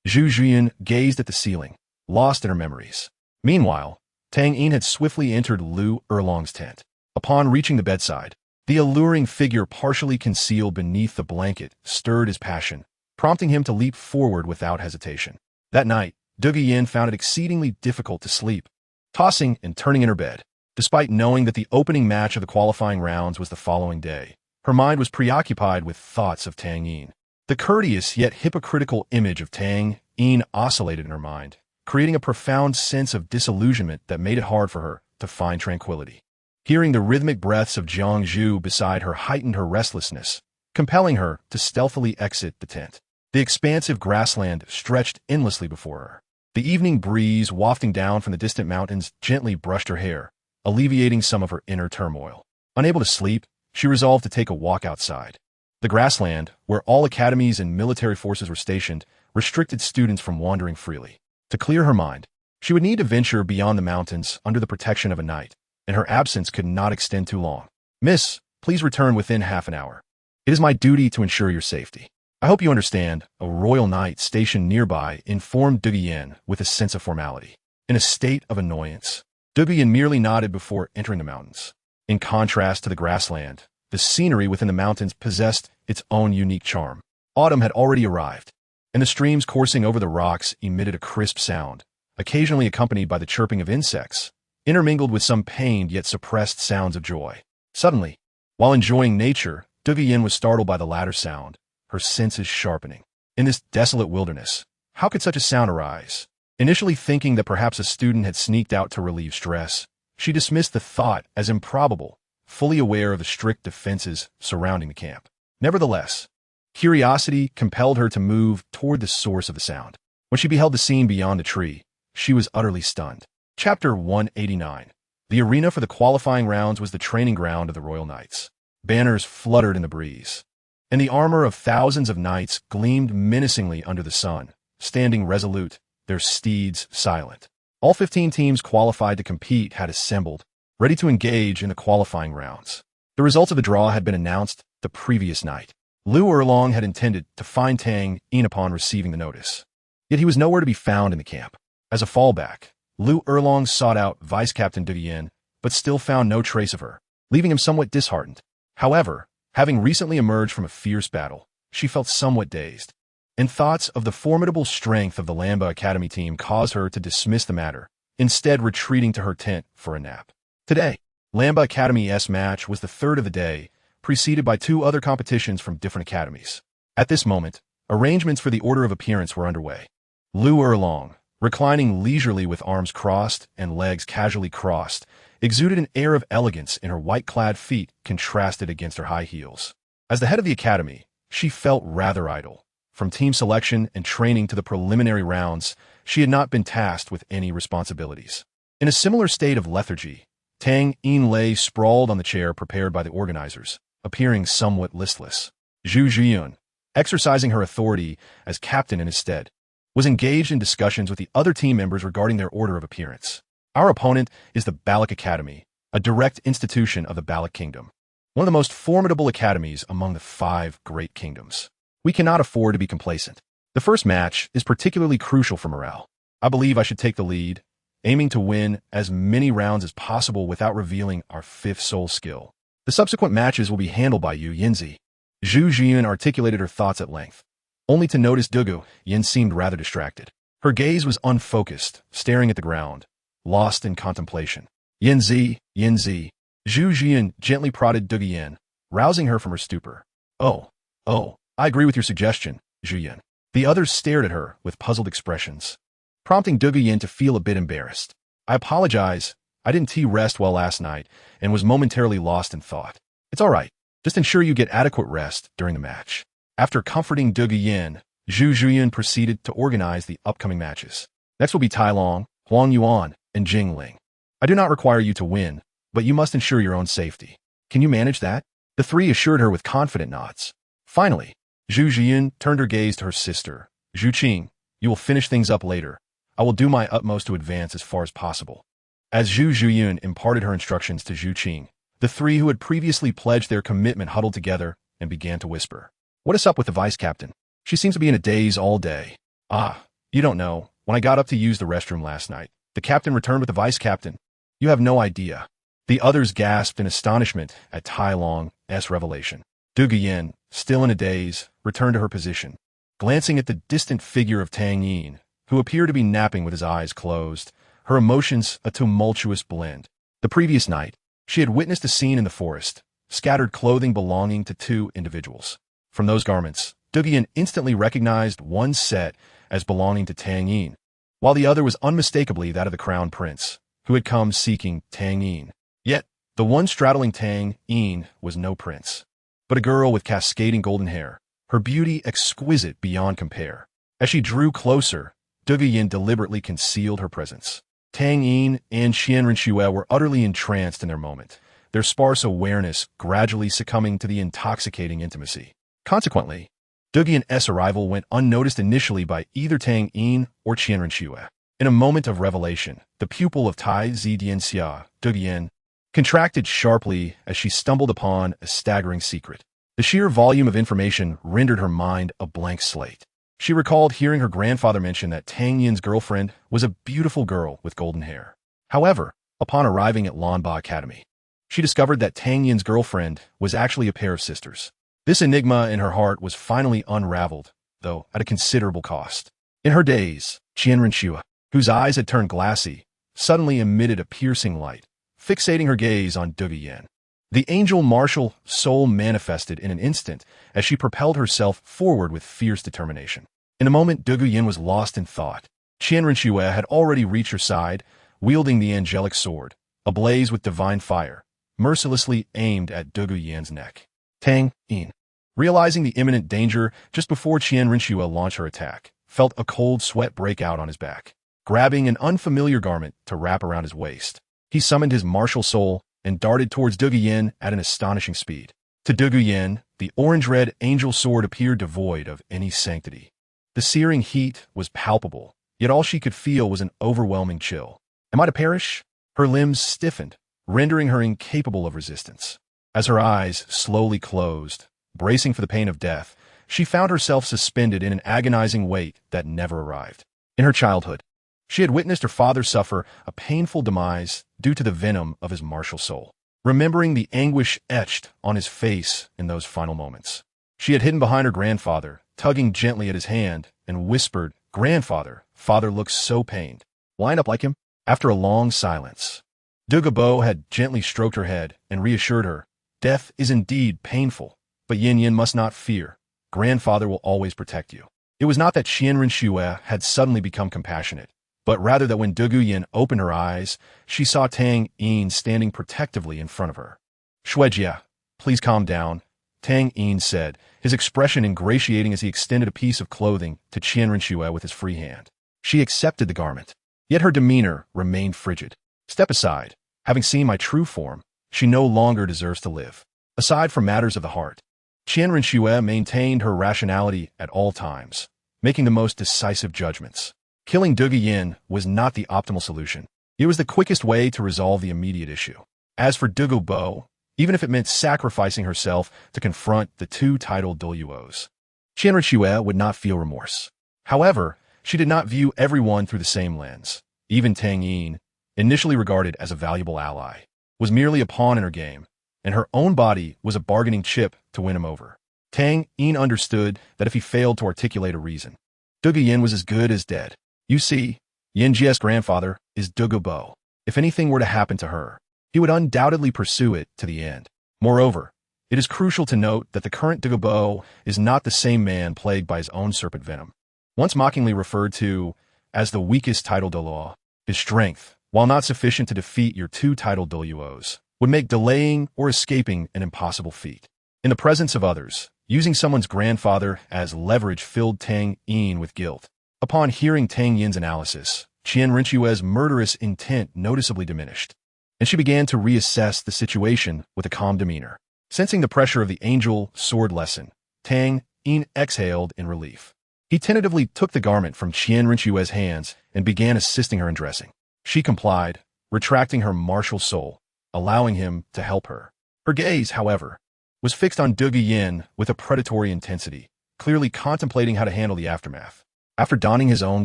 Zhu Zhiyun gazed at the ceiling, lost in her memories. Meanwhile, Tang Yin had swiftly entered Lu Erlong's tent. Upon reaching the bedside, the alluring figure partially concealed beneath the blanket stirred his passion, prompting him to leap forward without hesitation. That night, Duge Yin found it exceedingly difficult to sleep, tossing and turning in her bed. Despite knowing that the opening match of the qualifying rounds was the following day, her mind was preoccupied with thoughts of Tang Yin. The courteous yet hypocritical image of Tang Yin oscillated in her mind, creating a profound sense of disillusionment that made it hard for her to find tranquility. Hearing the rhythmic breaths of Jiang Zhu beside her heightened her restlessness, compelling her to stealthily exit the tent. The expansive grassland stretched endlessly before her. The evening breeze wafting down from the distant mountains gently brushed her hair, alleviating some of her inner turmoil. Unable to sleep, she resolved to take a walk outside. The grassland, where all academies and military forces were stationed, restricted students from wandering freely. To clear her mind, she would need to venture beyond the mountains under the protection of a knight, and her absence could not extend too long. "Miss, please return within half an hour. It is my duty to ensure your safety. I hope you understand," a royal knight stationed nearby informed Duge Yin with a sense of formality. In a state of annoyance, Duge Yin merely nodded before entering the mountains. In contrast to the grassland, the scenery within the mountains possessed its own unique charm. Autumn had already arrived, and the streams coursing over the rocks emitted a crisp sound, occasionally accompanied by the chirping of insects, intermingled with some pained yet suppressed sounds of joy. Suddenly, while enjoying nature, Duge Yin was startled by the latter sound, her senses sharpening. In this desolate wilderness, how could such a sound arise? Initially thinking that perhaps a student had sneaked out to relieve stress, she dismissed the thought as improbable, fully aware of the strict defenses surrounding the camp. Nevertheless, curiosity compelled her to move toward the source of the sound. When she beheld the scene beyond the tree, she was utterly stunned. Chapter 189. The arena for the qualifying rounds was the training ground of the Royal Knights. Banners fluttered in the breeze, and the armor of thousands of knights gleamed menacingly under the sun, standing resolute, their steeds silent. All 15 teams qualified to compete had assembled, ready to engage in the qualifying rounds. The results of the draw had been announced the previous night. Lu Erlong had intended to find Tang Yin upon receiving the notice, yet he was nowhere to be found in the camp. As a fallback, Lu Erlong sought out Vice Captain Duge Yin, but still found no trace of her, leaving him somewhat disheartened. However, having recently emerged from a fierce battle, she felt somewhat dazed, and thoughts of the formidable strength of the Lamba Academy team caused her to dismiss the matter, instead retreating to her tent for a nap. Today, Lamba Academy's match was the third of the day, preceded by 2 other competitions from different academies. At this moment, arrangements for the order of appearance were underway. Lu Erlong, reclining leisurely with arms crossed and legs casually crossed, exuded an air of elegance in her white-clad feet contrasted against her high heels. As the head of the academy, she felt rather idle. From team selection and training to the preliminary rounds, she had not been tasked with any responsibilities. In a similar state of lethargy, Tang Yin lay sprawled on the chair prepared by the organizers, appearing somewhat listless. Zhu Zhiyun, exercising her authority as captain in his stead, was engaged in discussions with the other team members regarding their order of appearance. Our opponent is the Balak Academy, a direct institution of the Balak Kingdom, one of the most formidable academies among the 5 great kingdoms. We cannot afford to be complacent. The first match is particularly crucial for morale. I believe I should take the lead, aiming to win as many rounds as possible without revealing our 5th soul skill. The subsequent matches will be handled by you, Yinzi. Zhu Zhiyun articulated her thoughts at length, only to notice Dugu Yin seemed rather distracted. Her gaze was unfocused, staring at the ground, lost in contemplation. Yinzi, Yinzi. Zhu Zhiyun gently prodded Duge Yin, rousing her from her stupor. Oh, I agree with your suggestion, Zhu Yin. The others stared at her with puzzled expressions, prompting Yin to feel a bit embarrassed. I apologize. I didn't rest well last night and was momentarily lost in thought. It's all right. Just ensure you get adequate rest during the match. After comforting Yin, Zhu Zhuyan proceeded to organize the upcoming matches. Next will be Tai Long, Huang Yuan, and Jing Ling. I do not require you to win, but you must ensure your own safety. Can you manage that? The three assured her with confident nods. Finally, Zhu Zhuyan turned her gaze to her sister. Zhu Qing, you will finish things up later. I will do my utmost to advance as far as possible. As Zhu Zhuyan imparted her instructions to Zhu Qing, the three who had previously pledged their commitment huddled together and began to whisper. What is up with the vice captain? She seems to be in a daze all day. Ah, you don't know. When I got up to use the restroom last night, the captain returned with the vice captain. You have no idea. The others gasped in astonishment at Tai Long's revelation. Yin, still in a daze, returned to her position. Glancing at the distant figure of Tang Yin, who appeared to be napping with his eyes closed, her emotions a tumultuous blend. The previous night, she had witnessed a scene in the forest, scattered clothing belonging to two individuals. From those garments, Yin instantly recognized one set as belonging to Tang Yin, while the other was unmistakably that of the crown prince, who had come seeking Tang Yin. Yet, the one straddling Tang Yin was no prince, but a girl with cascading golden hair, her beauty exquisite beyond compare. As she drew closer, Yin deliberately concealed her presence. Tang Yin and Qianrenxue were utterly entranced in their moment, their sparse awareness gradually succumbing to the intoxicating intimacy. Consequently, Yin's arrival went unnoticed initially by either Tang Yin or Qianrenxue. In a moment of revelation, the pupil of Tai Zidianxia, Yin, contracted sharply as she stumbled upon a staggering secret. The sheer volume of information rendered her mind a blank slate. She recalled hearing her grandfather mention that Tang Yin's girlfriend was a beautiful girl with golden hair. However, upon arriving at Lanba Academy, she discovered that Tang Yin's girlfriend was actually a pair of sisters. This enigma in her heart was finally unraveled, though at a considerable cost. In her daze, Qianrenxue, whose eyes had turned glassy, suddenly emitted a piercing light, fixating her gaze on Yin. The angel martial soul manifested in an instant as she propelled herself forward with fierce determination. In a moment, Yin was lost in thought. Qianrenxue had already reached her side, wielding the angelic sword, ablaze with divine fire, mercilessly aimed at Yin's neck. Tang Yin, realizing the imminent danger just before Qianrenxue launched her attack, felt a cold sweat break out on his back. Grabbing an unfamiliar garment to wrap around his waist, he summoned his martial soul and darted towards Yin at an astonishing speed. To Yin, the orange-red angel sword appeared devoid of any sanctity. The searing heat was palpable, yet all she could feel was an overwhelming chill. Am I to perish? Her limbs stiffened, rendering her incapable of resistance. As her eyes slowly closed, bracing for the pain of death, she found herself suspended in an agonizing weight that never arrived. In her childhood, she had witnessed her father suffer a painful demise due to the venom of his martial soul. Remembering the anguish etched on his face in those final moments, she had hidden behind her grandfather, tugging gently at his hand, and whispered, "Grandfather, father looks so pained. Line up like him." After a long silence, Bo had gently stroked her head and reassured her, "Death is indeed painful, but Yin must not fear. Grandfather will always protect you." It was not that Qianrenxue had suddenly become compassionate, but rather that when Yin opened her eyes, she saw Tang Yin standing protectively in front of her. "Shuejia, please calm down," Tang Yin said, his expression ingratiating as he extended a piece of clothing to Qianrenxue with his free hand. She accepted the garment, yet her demeanor remained frigid. "Step aside. Having seen my true form, she no longer deserves to live." Aside from matters of the heart, Qianrenxue maintained her rationality at all times, making the most decisive judgments. Killing Yin was not the optimal solution. It was the quickest way to resolve the immediate issue. As for Bo, even if it meant sacrificing herself to confront the two titled Douluos, Qianrenxue would not feel remorse. However, she did not view everyone through the same lens. Even Tang Yin, initially regarded as a valuable ally, was merely a pawn in her game, and her own body was a bargaining chip to win him over. Tang Yin understood that if he failed to articulate a reason, Yin was as good as dead. You see, Yinji's grandfather is Bo. If anything were to happen to her, he would undoubtedly pursue it to the end. Moreover, it is crucial to note that the current Bo is not the same man plagued by his own serpent venom. once mockingly referred to as the weakest title Douluo. His strength, while not sufficient to defeat your two title Douluos, would make delaying or escaping an impossible feat. In the presence of others, using someone's grandfather as leverage filled Tang Yin with guilt. Upon hearing Tang Yin's analysis, Qian Rinchue's murderous intent noticeably diminished, and she began to reassess the situation with a calm demeanor. Sensing the pressure of the angel sword lesson, Tang Yin exhaled in relief. He tentatively took the garment from Qian Rinchue's hands and began assisting her in dressing. She complied, retracting her martial soul, allowing him to help her. Her gaze, however, was fixed on Douluo Yin with a predatory intensity, clearly contemplating how to handle the aftermath. After donning his own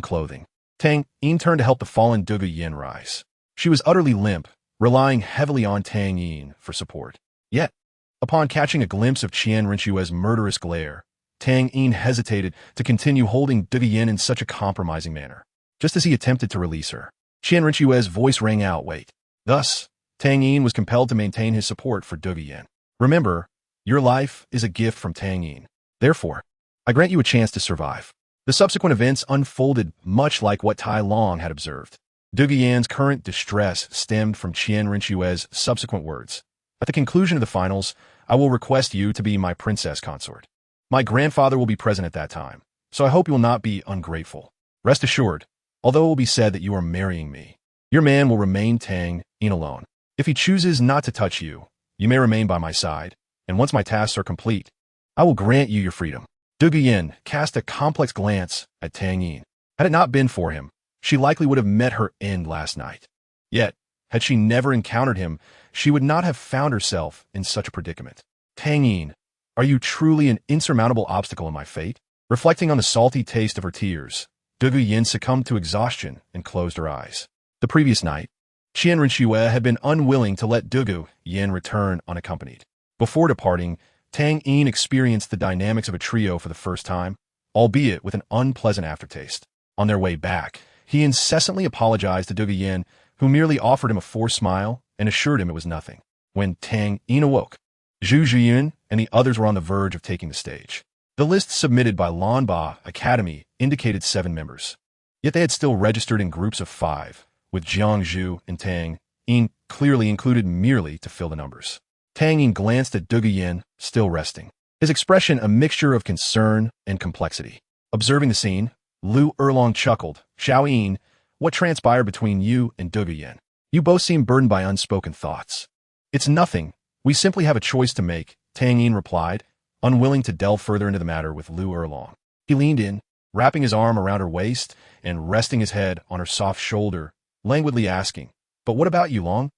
clothing, Tang Yin turned to help the fallen Douluo Yin rise. She was utterly limp, relying heavily on Tang Yin for support. Yet, upon catching a glimpse of Qian Rinchue's murderous glare, Tang Yin hesitated to continue holding Douluo Yin in such a compromising manner. Just as he attempted to release her, Qian Rinchue's voice rang out, "Wait." Thus, Tang Yin was compelled to maintain his support for Douluo Yin. Remember, your life is a gift from Tang Yin. Therefore, I grant you a chance to survive. The subsequent events unfolded much like what Tai Long had observed. Douluo Yin's current distress stemmed from Qian Rinchue's subsequent words. At the conclusion of the finals, I will request you to be my princess consort. My grandfather will be present at that time, so I hope you will not be ungrateful. Rest assured, although it will be said that you are marrying me, your man will remain Tang Yin alone. If he chooses not to touch you, you may remain by my side, and once my tasks are complete, I will grant you your freedom. Douluo Yin cast a complex glance at Tang Yin. Had it not been for him, she likely would have met her end last night. Yet, had she never encountered him, she would not have found herself in such a predicament. Tang Yin, are you truly an insurmountable obstacle in my fate? Reflecting on the salty taste of her tears, Douluo Yin succumbed to exhaustion and closed her eyes. The previous night, Qian Rinchue had been unwilling to let Douluo Yin return unaccompanied. Before departing, Tang Yin experienced the dynamics of a trio for the first time, albeit with an unpleasant aftertaste. On their way back, he incessantly apologized to Douluo Yin, who merely offered him a forced smile and assured him it was nothing. When Tang Yin awoke, Zhu Zhiyun and the others were on the verge of taking the stage. The list submitted by Lanba Academy indicated 7 members, yet they had still registered in groups of 5, with Jiang Zhu and Tang Yin clearly included merely to fill the numbers. Tang Yin glanced at Douluo Yin, still resting, his expression a mixture of concern and complexity. Observing the scene, Lu Erlong chuckled. "Xiao Yin, what transpired between you and Douluo Yin? You both seem burdened by unspoken thoughts." "It's nothing. We simply have a choice to make," Tang Yin replied, unwilling to delve further into the matter with Lu Erlong. He leaned in, wrapping his arm around her waist and resting his head on her soft shoulder, languidly asking, "But what about you, Long?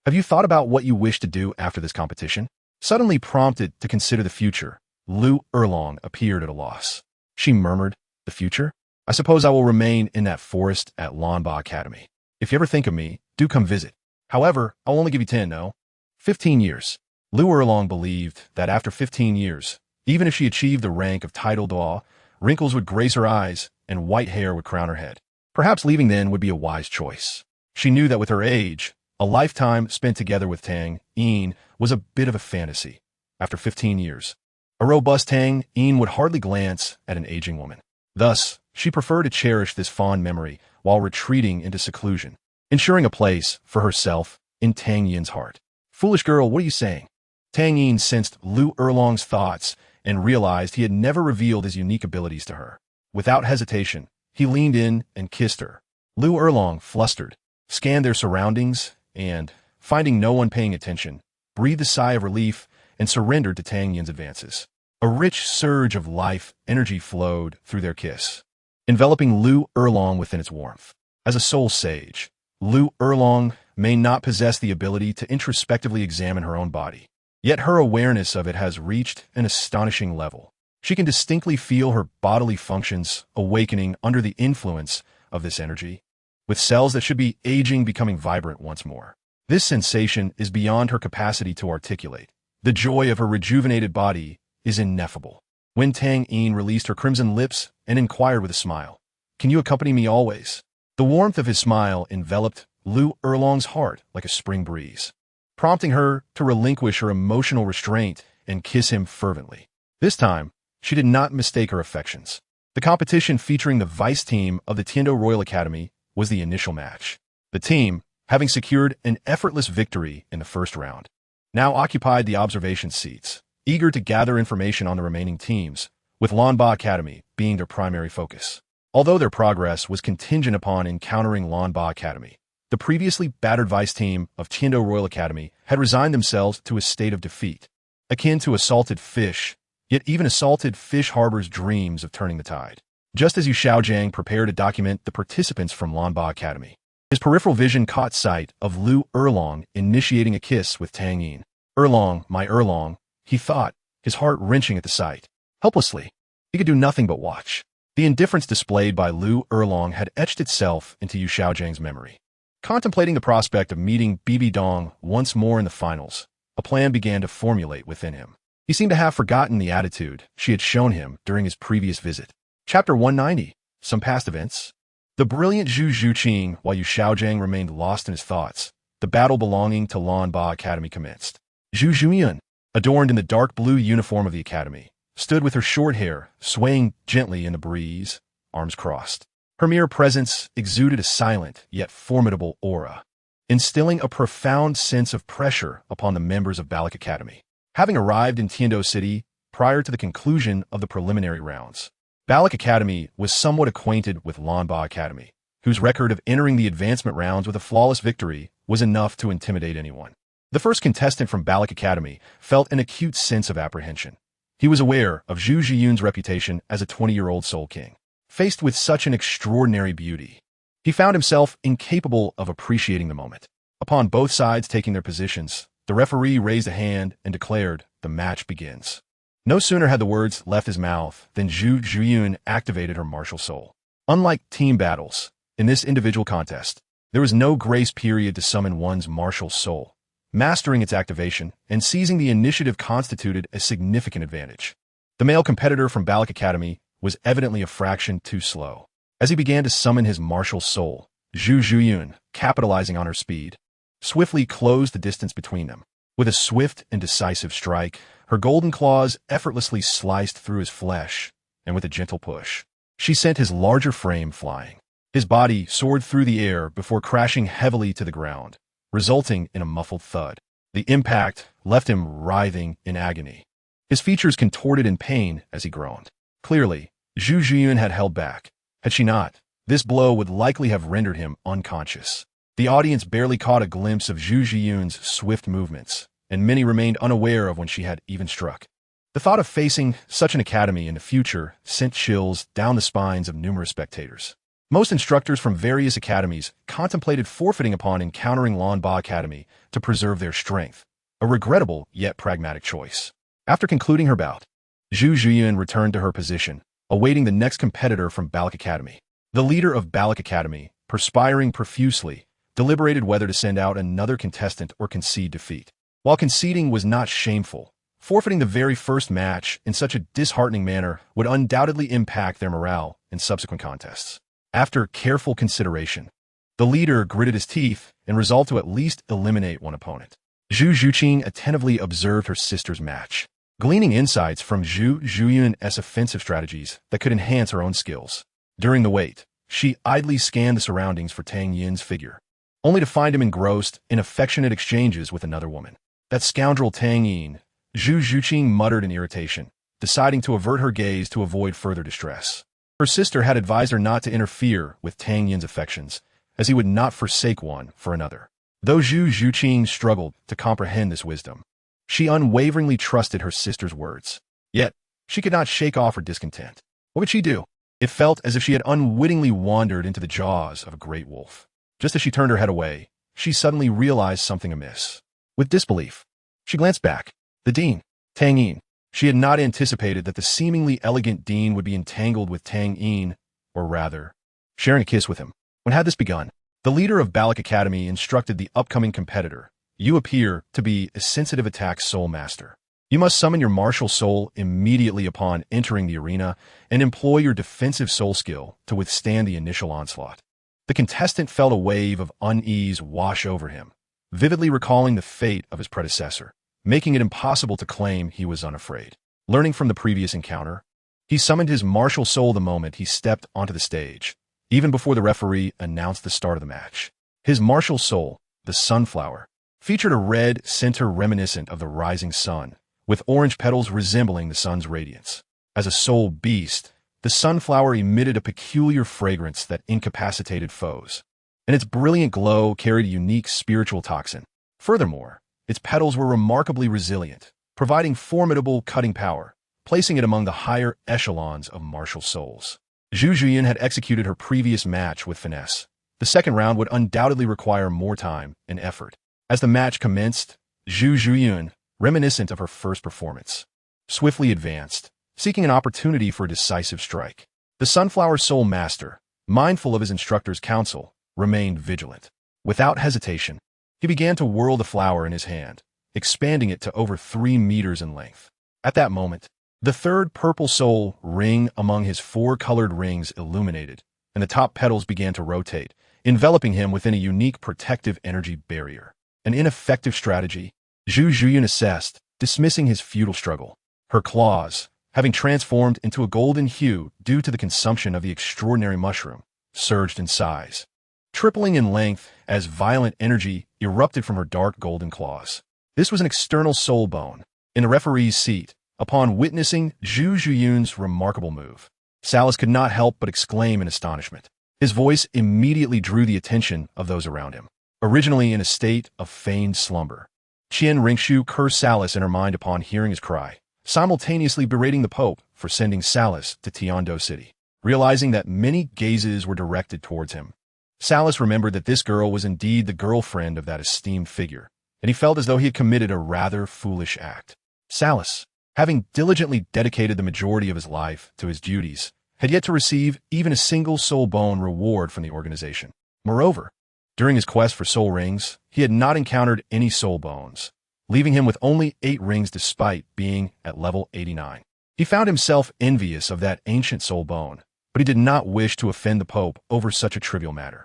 Have you thought about what you wish to do after this competition?" Suddenly prompted to consider the future, Lu Erlong appeared at a loss. She murmured, "The future? I suppose I will remain in that forest at Lanba Academy. If you ever think of me, do come visit. However, I'll only give you 10, no? 15 years. Lu Erlong believed that after 15 years, even if she achieved the rank of title Doa, wrinkles would grace her eyes and white hair would crown her head. Perhaps leaving then would be a wise choice. She knew that with her age, a lifetime spent together with Tang Yin was a bit of a fantasy. After 15 years, a robust Tang Yin would hardly glance at an aging woman. Thus, she preferred to cherish this fond memory while retreating into seclusion, ensuring a place for herself in Tang Yin's heart. "Foolish girl, what are you saying?" Tang Yin sensed Lu Erlong's thoughts and realized he had never revealed his unique abilities to her. Without hesitation, he leaned in and kissed her. Lu Erlong, flustered, scanned their surroundings and, finding no one paying attention, breathed a sigh of relief and surrendered to Tang Yin's advances. A rich surge of life energy flowed through their kiss, enveloping Lu Erlong within its warmth. As a soul sage, Lu Erlong may not possess the ability to introspectively examine her own body, yet her awareness of it has reached an astonishing level. She can distinctly feel her bodily functions awakening under the influence of this energy, with cells that should be aging becoming vibrant once more. This sensation is beyond her capacity to articulate. The joy of her rejuvenated body is ineffable. When Tang Yin released her crimson lips and inquired with a smile, "Can you accompany me always?" The warmth of his smile enveloped Lu Erlong's heart like a spring breeze, prompting her to relinquish her emotional restraint and kiss him fervently. This time, she did not mistake her affections. The competition featuring the vice team of the Tiando Royal Academy was the initial match. The team, having secured an effortless victory in the first round, now occupied the observation seats, eager to gather information on the remaining teams, with Lanba Academy being their primary focus. Although their progress was contingent upon encountering Lanba Academy, the previously battered vice team of Tiando Royal Academy had resigned themselves to a state of defeat, akin to a salted fish, yet even a salted fish harbors dreams of turning the tide. Just as Yu Xiaojiang prepared to document the participants from Lanba Academy, his peripheral vision caught sight of Lu Erlong initiating a kiss with Tang Yin. Erlong, my Erlong, he thought, his heart wrenching at the sight. Helplessly, he could do nothing but watch. The indifference displayed by Lu Erlong had etched itself into Yu Xiaojiang's memory. Contemplating the prospect of meeting Bibi Dong once more in the finals, a plan began to formulate within him. He seemed to have forgotten the attitude she had shown him during his previous visit. Chapter 190. Some Past Events. The brilliant Zhu Zhuqing, while Yu Xiaojiang remained lost in his thoughts, the battle belonging to Lanba Academy commenced. Zhu Zhuyan, adorned in the dark blue uniform of the academy, stood with her short hair swaying gently in the breeze, arms crossed. Her mere presence exuded a silent yet formidable aura, instilling a profound sense of pressure upon the members of Balak Academy. Having arrived in Tiando City prior to the conclusion of the preliminary rounds, Balak Academy was somewhat acquainted with Lanba Academy, whose record of entering the advancement rounds with a flawless victory was enough to intimidate anyone. The first contestant from Balak Academy felt an acute sense of apprehension. He was aware of Zhu Zhiyun's reputation as a 20-year-old Soul King. Faced with such an extraordinary beauty, he found himself incapable of appreciating the moment. Upon both sides taking their positions, the referee raised a hand and declared, "The match begins." No sooner had the words left his mouth than Zhu Zhiyun activated her martial soul. Unlike team battles, in this individual contest, there was no grace period to summon one's martial soul. Mastering its activation and seizing the initiative constituted a significant advantage. The male competitor from Balak Academy was evidently a fraction too slow. As he began to summon his martial soul, Zhu Zhiyun, capitalizing on her speed, swiftly closed the distance between them. With a swift and decisive strike, her golden claws effortlessly sliced through his flesh, and with a gentle push, she sent his larger frame flying. His body soared through the air before crashing heavily to the ground, resulting in a muffled thud. The impact left him writhing in agony. His features contorted in pain as he groaned. Clearly, Zhu Zhiyun had held back. Had she not, this blow would likely have rendered him unconscious. The audience barely caught a glimpse of Zhu Zhiyun's swift movements, and many remained unaware of when she had even struck. The thought of facing such an academy in the future sent chills down the spines of numerous spectators. Most instructors from various academies contemplated forfeiting upon encountering Lanba Academy to preserve their strength, a regrettable yet pragmatic choice. After concluding her bout, Zhu Zhiyun returned to her position, awaiting the next competitor from Balak Academy. The leader of Balak Academy, perspiring profusely, deliberated whether to send out another contestant or concede defeat. While conceding was not shameful, forfeiting the very first match in such a disheartening manner would undoubtedly impact their morale in subsequent contests. After careful consideration, the leader gritted his teeth and resolved to at least eliminate one opponent. Zhu Zhuqing attentively observed her sister's match, gleaning insights from Zhu Zhiyun's offensive strategies that could enhance her own skills. During the wait, she idly scanned the surroundings for Tang Yin's figure, only to find him engrossed in affectionate exchanges with another woman. That scoundrel Tang Yin, Zhu Zhuqing muttered in irritation, deciding to avert her gaze to avoid further distress. Her sister had advised her not to interfere with Tang Yin's affections, as he would not forsake one for another. Though Zhu Zhuqing struggled to comprehend this wisdom, she unwaveringly trusted her sister's words. Yet, she could not shake off her discontent. What could she do? It felt as if she had unwittingly wandered into the jaws of a great wolf. Just as she turned her head away, she suddenly realized something amiss. With disbelief, she glanced back. The dean, Tang Yin. She had not anticipated that the seemingly elegant dean would be entangled with Tang Yin, or rather, sharing a kiss with him. When had this begun? The leader of Balak Academy instructed the upcoming competitor, "You appear to be a sensitive attack soul master. You must summon your martial soul immediately upon entering the arena and employ your defensive soul skill to withstand the initial onslaught." The contestant felt a wave of unease wash over him, vividly recalling the fate of his predecessor, making it impossible to claim he was unafraid. Learning from the previous encounter, He summoned his martial soul the moment he stepped onto the stage, even before the referee announced the start of the match. His martial soul, the sunflower, featured a red center reminiscent of the rising sun, with orange petals resembling the sun's radiance. As a soul beast, the sunflower emitted a peculiar fragrance that incapacitated foes, and its brilliant glow carried a unique spiritual toxin. Furthermore, its petals were remarkably resilient, providing formidable cutting power, placing it among the higher echelons of martial souls. Zhu Zhuyan had executed her previous match with finesse. The second round would undoubtedly require more time and effort. As the match commenced, Zhu Zhuyan, reminiscent of her first performance, swiftly advanced, seeking an opportunity for a decisive strike. The Sunflower Soul Master, mindful of his instructor's counsel, remained vigilant. Without hesitation, he began to whirl the flower in his hand, expanding it to over 3 meters in length. At that moment, the third purple soul ring among his 4 colored rings illuminated, and the top petals began to rotate, enveloping him within a unique protective energy barrier. An ineffective strategy, Zhu Zhuyan assessed, dismissing his futile struggle. Her claws, having transformed into a golden hue due to the consumption of the extraordinary mushroom, surged in size, tripling in length as violent energy erupted from her dark golden claws. This was an external soul bone. In the referee's seat, upon witnessing Zhu Zhuyan's remarkable move, Salas could not help but exclaim in astonishment. His voice immediately drew the attention of those around him. Originally in a state of feigned slumber, Qian Ringshu cursed Salas in her mind upon hearing his cry, simultaneously berating the Pope for sending Salas to Tiando City. Realizing that many gazes were directed towards him, Salas remembered that this girl was indeed the girlfriend of that esteemed figure, and he felt as though he had committed a rather foolish act. Salas, having diligently dedicated the majority of his life to his duties, had yet to receive even a single soul bone reward from the organization. Moreover, during his quest for soul rings, he had not encountered any soul bones, leaving him with only 8 rings despite being at level 89. He found himself envious of that ancient soul bone, but he did not wish to offend the Pope over such a trivial matter.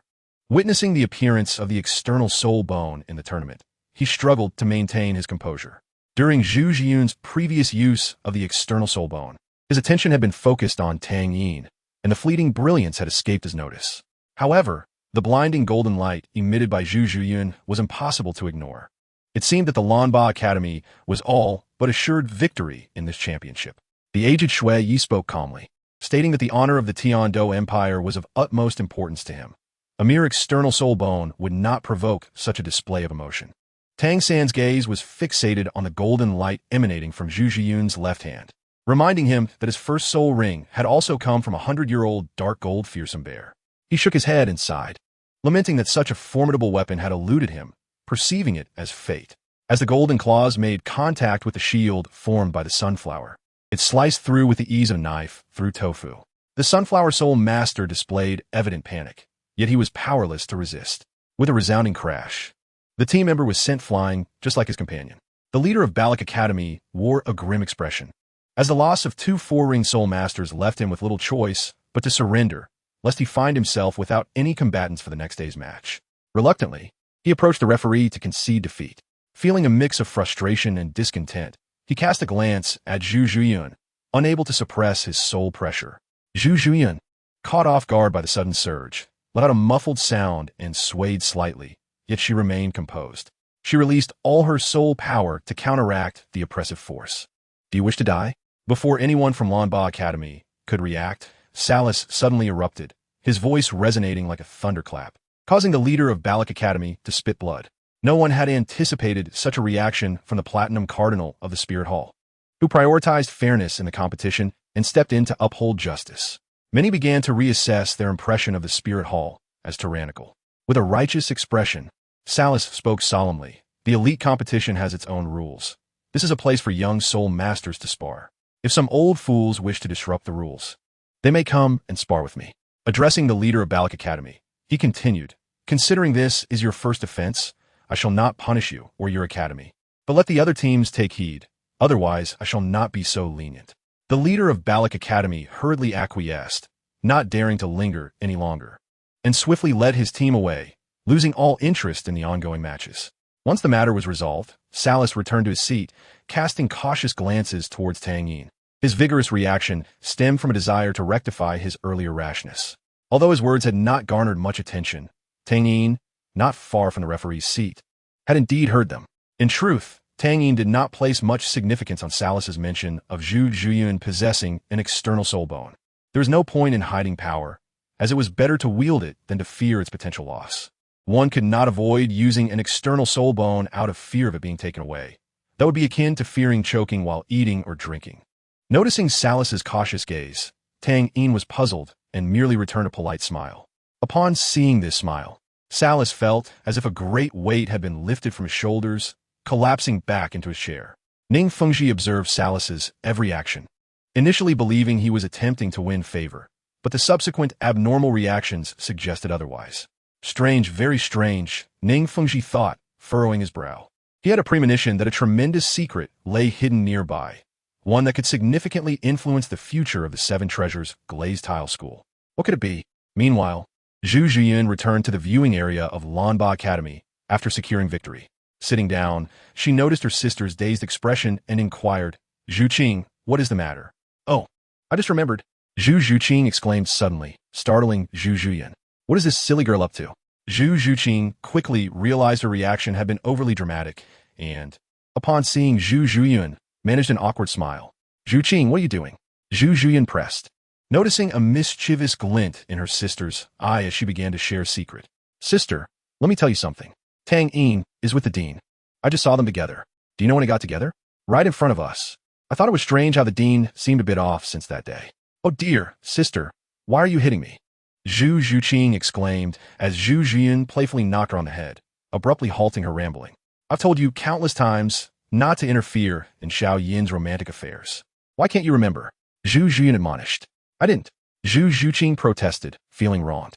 Witnessing the appearance of the external soul bone in the tournament, he struggled to maintain his composure. During Zhu Zhuyan's previous use of the external soul bone, his attention had been focused on Tang Yin, and the fleeting brilliance had escaped his notice. However, the blinding golden light emitted by Zhu Zhuyan was impossible to ignore. It seemed that the Lanba Academy was all but assured victory in this championship. The aged Shui Yi spoke calmly, stating that the honor of the Tiando Empire was of utmost importance to him. A mere external soul bone would not provoke such a display of emotion. Tang San's gaze was fixated on the golden light emanating from Zhu Zhuyan's left hand, reminding him that his first soul ring had also come from a 100-year-old dark gold fearsome bear. He shook his head and sighed, lamenting that such a formidable weapon had eluded him, perceiving it as fate. As the golden claws made contact with the shield formed by the sunflower, it sliced through with the ease of a knife through tofu. The Sunflower Soul Master displayed evident panic, yet he was powerless to resist. With a resounding crash, the team member was sent flying just like his companion. The leader of Balak Academy wore a grim expression, as the loss of 2 4-ring soul masters left him with little choice but to surrender, lest he find himself without any combatants for the next day's match. Reluctantly, he approached the referee to concede defeat. Feeling a mix of frustration and discontent, he cast a glance at Zhu Zhuyan, unable to suppress his soul pressure. Zhu Zhuyan, caught off guard by the sudden surge, let out a muffled sound and swayed slightly, yet she remained composed. She released all her soul power to counteract the oppressive force. "Do you wish to die?" Before anyone from Lanba Academy could react, Salas suddenly erupted, his voice resonating like a thunderclap, causing the leader of Balak Academy to spit blood. No one had anticipated such a reaction from the Platinum Cardinal of the Spirit Hall, who prioritized fairness in the competition and stepped in to uphold justice. Many began to reassess their impression of the Spirit Hall as tyrannical. With a righteous expression, Salas spoke solemnly. "The elite competition has its own rules. This is a place for young soul masters to spar. If some old fools wish to disrupt the rules, they may come and spar with me." Addressing the leader of Balak Academy, he continued, "Considering this is your first offense, I shall not punish you or your academy. But let the other teams take heed, otherwise I shall not be so lenient." The leader of Balak Academy hurriedly acquiesced, not daring to linger any longer, and swiftly led his team away, losing all interest in the ongoing matches. Once the matter was resolved, Salas returned to his seat, casting cautious glances towards Tang Yin. His vigorous reaction stemmed from a desire to rectify his earlier rashness. Although his words had not garnered much attention, Tang Yin, not far from the referee's seat, had indeed heard them. In truth, Tang Yin did not place much significance on Salas's mention of Zhu Zhuyuan possessing an external soul bone. There was no point in hiding power, as it was better to wield it than to fear its potential loss. One could not avoid using an external soul bone out of fear of it being taken away. That would be akin to fearing choking while eating or drinking. Noticing Salas's cautious gaze, Tang Yin was puzzled and merely returned a polite smile. Upon seeing this smile, Salas felt as if a great weight had been lifted from his shoulders, collapsing back into his chair. Ning Fengji observed Salas's every action, initially believing he was attempting to win favor, but the subsequent abnormal reactions suggested otherwise. Strange, very strange, Ning Fengji thought, furrowing his brow. He had a premonition that a tremendous secret lay hidden nearby, one that could significantly influence the future of the Seven Treasures Glazed Tile School. What could it be? Meanwhile, Zhu Zhiyun returned to the viewing area of Lanba Academy after securing victory. Sitting down, she noticed her sister's dazed expression and inquired, "Zhu Qing, what is the matter?" "Oh, I just remembered," Zhu Zhuqing exclaimed suddenly, startling Zhu Zhiyun. "What is this silly girl up to?" Zhu Zhuqing quickly realized her reaction had been overly dramatic and, upon seeing Zhu Zhiyun, managed an awkward smile. "Zhu Qing, what are you doing?" Zhu Zhiyun pressed, noticing a mischievous glint in her sister's eye as she began to share a secret. "Sister, let me tell you something. Tang Yin is with the dean. I just saw them together. Do you know when they got together? Right in front of us. I thought it was strange how the dean seemed a bit off since that day." "Oh dear, sister, why are you hitting me?" Zhu Zhuqing exclaimed as Zhu Zhiyun playfully knocked her on the head, abruptly halting her rambling. "I've told you countless times not to interfere in Xiao Yin's romantic affairs. Why can't you remember?" Zhu Zhiyun admonished. "I didn't," Zhu Zhuqing protested, feeling wronged.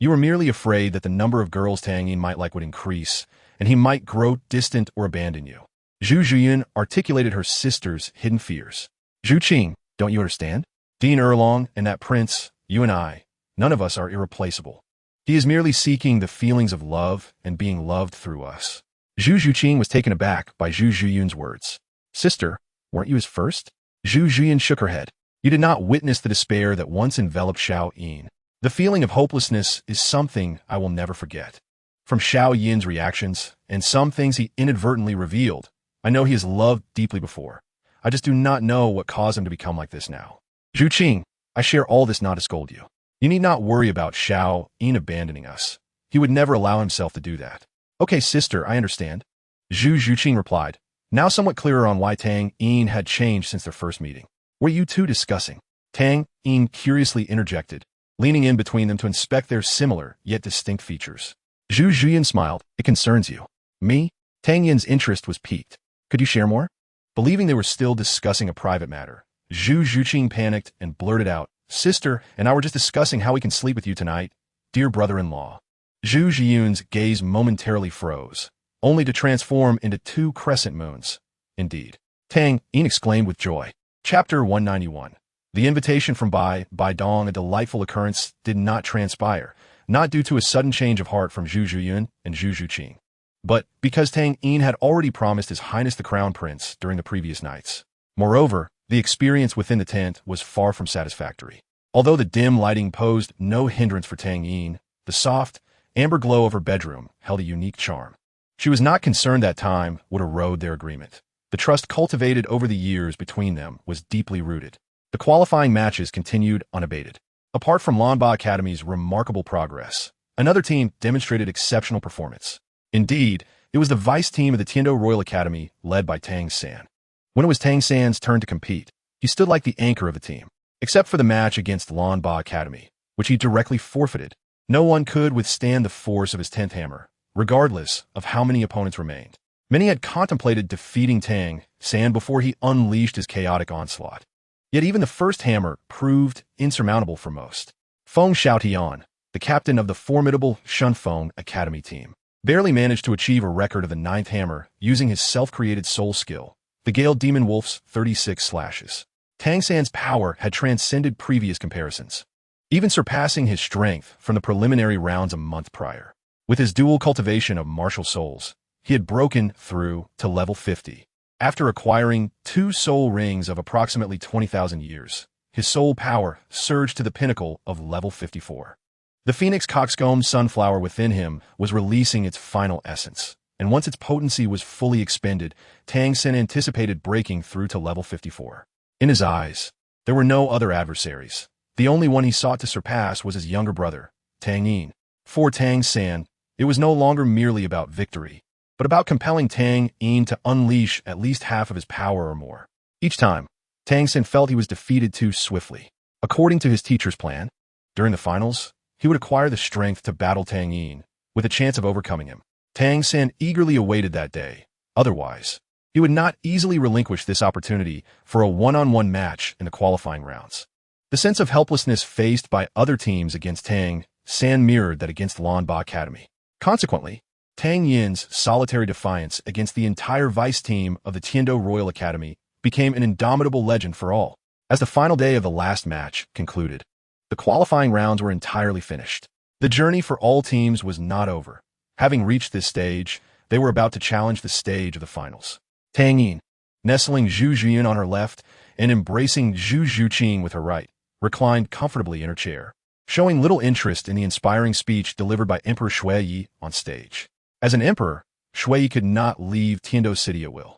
You were merely afraid that the number of girls Tang Yin might like would increase, and he might grow distant or abandon you." Zhu Zhiyun articulated her sister's hidden fears. "Zhu Qing, don't you understand? Dean Erlong and that prince, you and I, none of us are irreplaceable. He is merely seeking the feelings of love and being loved through us." Zhu Zhuqing was taken aback by Zhu Zhiyun's words. "Sister, weren't you his first?" Zhu Zhiyun shook her head. "You did not witness the despair that once enveloped Xiao Yin. The feeling of hopelessness is something I will never forget. From Xiao Yin's reactions, and some things he inadvertently revealed, I know he has loved deeply before. I just do not know what caused him to become like this now. Zhu Qing, I share all this not to scold you. You need not worry about Xiao Yin abandoning us. He would never allow himself to do that." "Okay, sister, I understand," Zhu Zhuqing replied, now somewhat clearer on why Tang Yin had changed since their first meeting. "What are you two discussing?" Tang Yin curiously interjected, leaning in between them to inspect their similar yet distinct features. Zhu Zhiyun smiled. "It concerns you." "Me?" Tang Yin's interest was piqued. "Could you share more?" Believing they were still discussing a private matter, Zhu Zhuqing panicked and blurted out, "Sister and I were just discussing how we can sleep with you tonight, dear brother-in-law." Zhu Zhiyun's gaze momentarily froze, only to transform into 2 crescent moons. "Indeed." Tang Yin exclaimed with joy. Chapter 191. The invitation from Bai Dong, a delightful occurrence, did not transpire, not due to a sudden change of heart from Zhu Zhiyun and Zhu Zhuqing, but because Tang Yin had already promised His Highness the Crown Prince during the previous nights. Moreover, the experience within the tent was far from satisfactory. Although the dim lighting posed no hindrance for Tang Yin, the soft, amber glow of her bedroom held a unique charm. She was not concerned that time would erode their agreement. The trust cultivated over the years between them was deeply rooted. The qualifying matches continued unabated. Apart from Lanba Academy's remarkable progress, another team demonstrated exceptional performance. Indeed, it was the vice team of the Tiando Royal Academy led by Tang San. When it was Tang San's turn to compete, he stood like the anchor of the team. Except for the match against Lanba Academy, which he directly forfeited, no one could withstand the force of his 10th hammer, regardless of how many opponents remained. Many had contemplated defeating Tang San before he unleashed his chaotic onslaught. Yet even the first hammer proved insurmountable for most. Feng Xiaotian, the captain of the formidable Shunfeng Academy team, barely managed to achieve a record of the 9th hammer using his self-created soul skill, the Gale Demon Wolf's 36 slashes. Tang San's power had transcended previous comparisons, even surpassing his strength from the preliminary rounds a month prior. With his dual cultivation of martial souls, he had broken through to level 50. After acquiring 2 soul rings of approximately 20,000 years, his soul power surged to the pinnacle of level 54. The phoenix coxcomb sunflower within him was releasing its final essence, and once its potency was fully expended, Tang Sen anticipated breaking through to level 54. In his eyes, there were no other adversaries. The only one he sought to surpass was his younger brother, Tang Yin. For Tang Sen, it was no longer merely about victory, but about compelling Tang Yin to unleash at least half of his power or more. Each time, Tang Sen felt he was defeated too swiftly. According to his teacher's plan, during the finals, he would acquire the strength to battle Tang Yin, with a chance of overcoming him. Tang Sen eagerly awaited that day. Otherwise, he would not easily relinquish this opportunity for a one-on-one match in the qualifying rounds. The sense of helplessness faced by other teams against Tang Sen mirrored that against Lanba Academy. Consequently, Tang Yin's solitary defiance against the entire vice team of the Tiando Royal Academy became an indomitable legend for all. As the final day of the last match concluded, the qualifying rounds were entirely finished. The journey for all teams was not over. Having reached this stage, they were about to challenge the stage of the finals. Tang Yin, nestling Zhu Zhuyin on her left and embracing Zhu Zhuqing with her right, reclined comfortably in her chair, showing little interest in the inspiring speech delivered by Emperor Shui on stage. As an emperor, Shui could not leave Tiando City at will.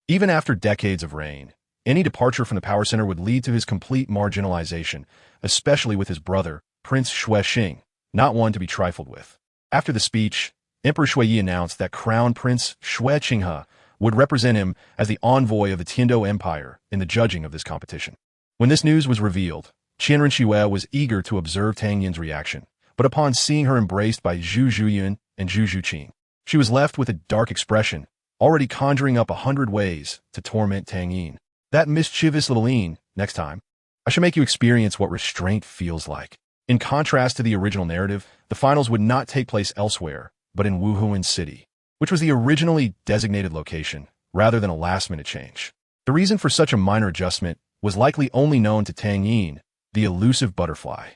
Even after decades of reign, any departure from the power center would lead to his complete marginalization, especially with his brother, Prince Shui Xing, not one to be trifled with. After the speech, Emperor Shui announced that Crown Prince Shui Qinghe would represent him as the envoy of the Tiando Empire in the judging of this competition. When this news was revealed, Qianren Shue was eager to observe Tang Yin's reaction, but upon seeing her embraced by Zhu Zhuyin and Zhu Zhuqing, she was left with a dark expression, already conjuring up 100 ways to torment Tang Yin. That mischievous little Yin, next time, I shall make you experience what restraint feels like. In contrast to the original narrative, the finals would not take place elsewhere, but in Wuhuan City, which was the originally designated location, rather than a last-minute change. The reason for such a minor adjustment was likely only known to Tang Yin, the elusive butterfly.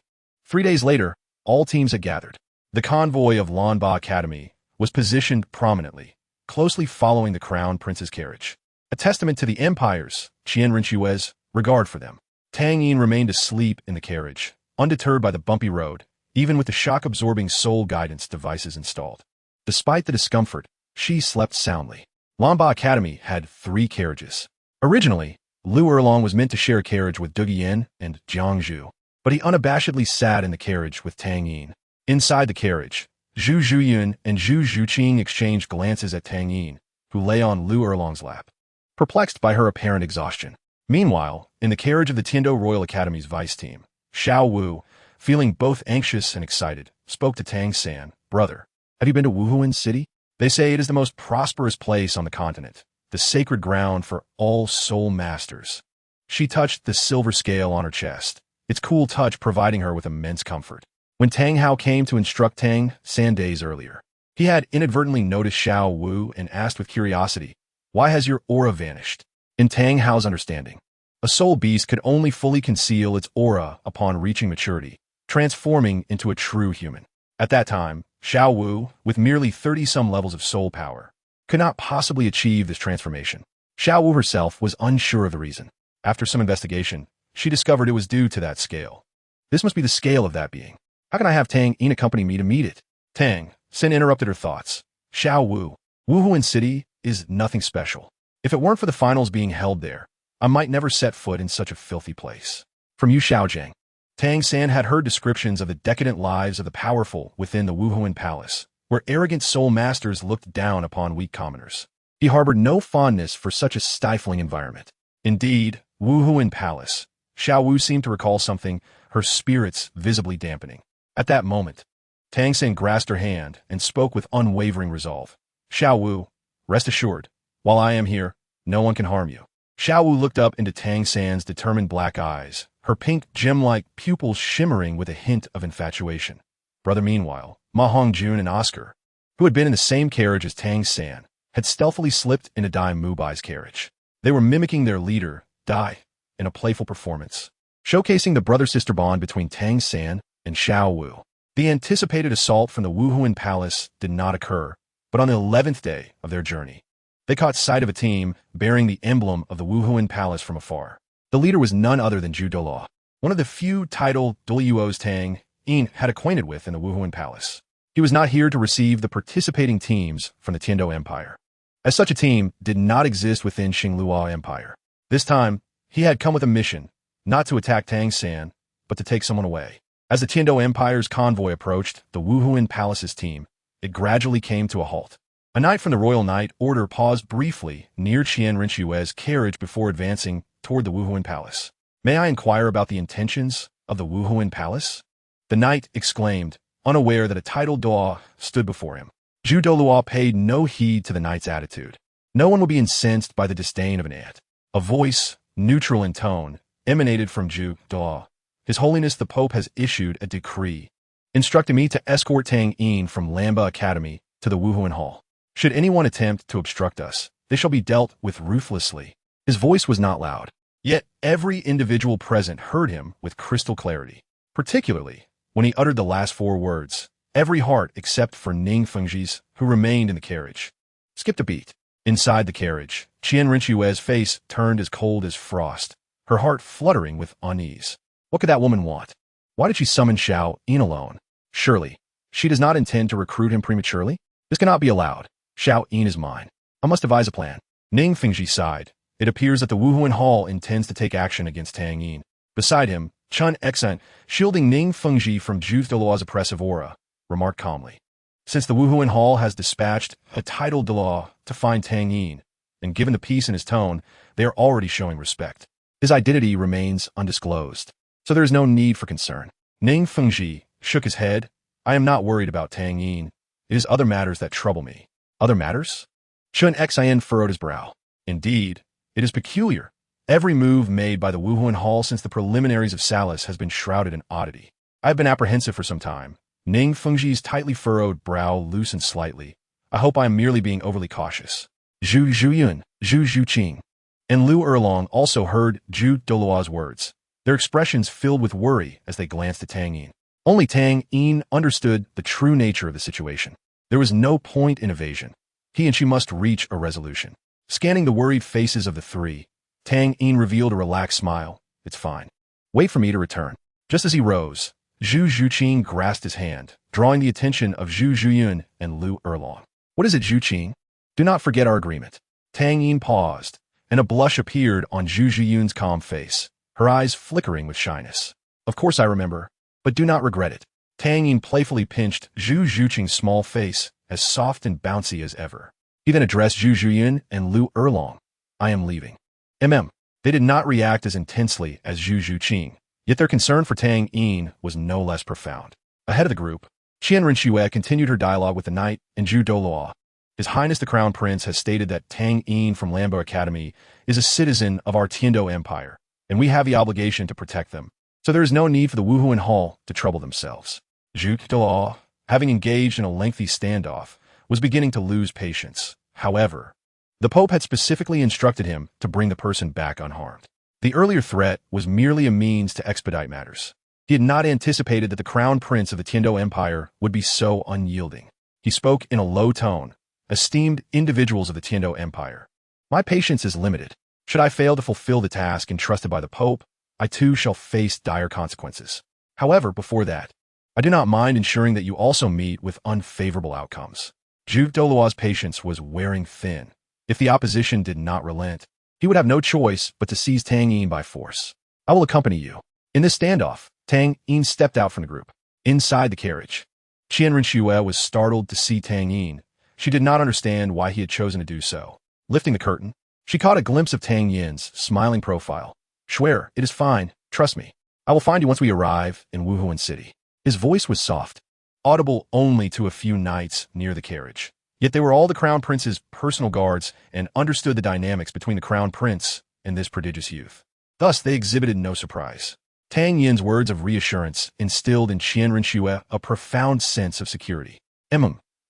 3 days later, all teams had gathered. The convoy of Lanba Academy was positioned prominently, closely following the Crown Prince's carriage, a testament to the Empire's, Qianren Shue's, regard for them. Tang Yin remained asleep in the carriage, undeterred by the bumpy road, even with the shock-absorbing soul guidance devices installed. Despite the discomfort, she slept soundly. Lanba Academy had 3 carriages. Originally, Lu Erlong was meant to share a carriage with Duge Yin and Jiang Zhu, but he unabashedly sat in the carriage with Tang Yin. Inside the carriage, Zhu Zhuyin and Zhu Zhuqing exchanged glances at Tang Yin, who lay on Lu Erlong's lap, perplexed by her apparent exhaustion. Meanwhile, in the carriage of the Tiando Royal Academy's vice team, Xiao Wu, feeling both anxious and excited, spoke to Tang San. Brother, have you been to Wuhuan City? They say it is the most prosperous place on the continent, the sacred ground for all soul masters. She touched the silver scale on her chest, its cool touch providing her with immense comfort. When Tang Hao came to instruct Tang San days earlier, he had inadvertently noticed Xiao Wu and asked with curiosity, "Why has your aura vanished?" In Tang Hao's understanding, a soul beast could only fully conceal its aura upon reaching maturity, transforming into a true human. At that time, Xiao Wu, with merely 30-some levels of soul power, could not possibly achieve this transformation. Xiao Wu herself was unsure of the reason. After some investigation, she discovered it was due to that scale. This must be the scale of that being. How can I have Tang Yin accompany me to meet it? Tang Sen interrupted her thoughts. Xiao Wu, Wuhuan City is nothing special. If it weren't for the finals being held there, I might never set foot in such a filthy place. From Yu Xiaojiang, Tang San had heard descriptions of the decadent lives of the powerful within the Wuhuan Palace, where arrogant soul masters looked down upon weak commoners. He harbored no fondness for such a stifling environment. Indeed, Wuhuan Palace, Xiao Wu seemed to recall something, her spirits visibly dampening. At that moment, Tang San grasped her hand and spoke with unwavering resolve. Xiao Wu, rest assured, while I am here, no one can harm you. Xiao Wu looked up into Tang San's determined black eyes, her pink gem-like pupils shimmering with a hint of infatuation. Brother meanwhile, Ma Hongjun and Oscar, who had been in the same carriage as Tang San, had stealthily slipped into Dai Mubai's carriage. They were mimicking their leader, Dai, in a playful performance, showcasing the brother-sister bond between Tang San and Xiao Wu. The anticipated assault from the Wuhuan Palace did not occur, but on the 11th day of their journey, They caught sight of a team bearing the emblem of the Wuhuan Palace from afar. The leader was none other than Zhu Douluo, one of the few titled Douluos Tang Yin had acquainted with in the Wuhuan Palace. He was not here to receive the participating teams from the Tiando Empire, as such a team did not exist within Xingluo Empire. This time, he had come with a mission, not to attack Tang San, but to take someone away. As the Tiando Empire's convoy approached the Wuhuan Palace's team, it gradually came to a halt. A knight from the Royal Knight Order paused briefly near Qian Rinxue's carriage before advancing toward the Wuhuan Palace. "May I inquire about the intentions of the Wuhuan Palace?" The knight exclaimed, unaware that a titled Douluo stood before him. Zhu Douluo paid no heed to the knight's attitude. No one would be incensed by the disdain of an ant. A voice, neutral in tone, emanated from Zhu Douluo. "His Holiness the Pope has issued a decree, instructing me to escort Tang Yin from Lamba Academy to the Wuhuan Hall. Should anyone attempt to obstruct us, they shall be dealt with ruthlessly." His voice was not loud, yet every individual present heard him with crystal clarity. Particularly, when he uttered the last 4 words, every heart except for Ning Fengji's, who remained in the carriage, skipped a beat. Inside the carriage, Qian Rinxue's face turned as cold as frost, her heart fluttering with unease. What could that woman want? Why did she summon Xiao Yin alone? Surely, she does not intend to recruit him prematurely? This cannot be allowed. Xiao Yin is mine. I must devise a plan. Ning Fengji sighed. It appears that the Wuhuan Hall intends to take action against Tang Yin. Beside him, Chun Exant, shielding Ning Fengji from Zhu Douluo's oppressive aura, remarked calmly. Since the Wuhuan Hall has dispatched a titled Douluo to find Tang Yin, and given the peace in his tone, they are already showing respect. His identity remains undisclosed, so there is no need for concern. Ning Fengji shook his head. I am not worried about Tang Yin. It is other matters that trouble me. Other matters? Chun Xian furrowed his brow. Indeed, it is peculiar. Every move made by the Wuhuan Hall since the preliminaries of Salis has been shrouded in oddity. I have been apprehensive for some time. Ning Fengji's tightly furrowed brow loosened slightly. I hope I am merely being overly cautious. Zhu Zhuyun, Zhu Zhuqing, and Lu Erlong also heard Zhu Douluo's words. Their expressions filled with worry as they glanced at Tang Yin. Only Tang Yin understood the true nature of the situation. There was no point in evasion. He and she must reach a resolution. Scanning the worried faces of the three, Tang Yin revealed a relaxed smile. It's fine. Wait for me to return. Just as he rose, Zhu Zhuqing grasped his hand, drawing the attention of Zhu Zhuyun and Lu Erlong. What is it, Zhuqing? Do not forget our agreement. Tang Yin paused, and a blush appeared on Zhu Zhuyun's calm face, her eyes flickering with shyness. Of course I remember, but do not regret it. Tang Yin playfully pinched Zhu Zhuqing's small face, as soft and bouncy as ever. He then addressed Zhu Zhuyun and Lu Erlong. I am leaving. They did not react as intensely as Zhu Zhuqing, yet their concern for Tang Yin was no less profound. Ahead of the group, Qian Rinxue continued her dialogue with the knight and Zhu Douluo. His Highness the Crown Prince has stated that Tang Yin from Lamba Academy is a citizen of our Tiando Empire, and we have the obligation to protect them, so there is no need for the Wuhuan Hall to trouble themselves. Zhu Douluo, having engaged in a lengthy standoff, was beginning to lose patience. However, the Pope had specifically instructed him to bring the person back unharmed. The earlier threat was merely a means to expedite matters. He had not anticipated that the Crown Prince of the Tiando Empire would be so unyielding. He spoke in a low tone. Esteemed individuals of the Tiando Empire, my patience is limited. Should I fail to fulfill the task entrusted by the Pope, I too shall face dire consequences. However, before that, I do not mind ensuring that you also meet with unfavorable outcomes. Zhu Douluo's patience was wearing thin. If the opposition did not relent, he would have no choice but to seize Tang Yin by force. I will accompany you. In this standoff, Tang Yin stepped out from the group. Inside the carriage, Qian Rinxue was startled to see Tang Yin. She did not understand why he had chosen to do so. Lifting the curtain, she caught a glimpse of Tang Yin's smiling profile. Swear, it is fine. Trust me. I will find you once we arrive in Wuhuan City. His voice was soft, audible only to a few knights near the carriage. Yet they were all the Crown Prince's personal guards and understood the dynamics between the Crown Prince and this prodigious youth. Thus, they exhibited no surprise. Tang Yin's words of reassurance instilled in Qian Rinxue a profound sense of security.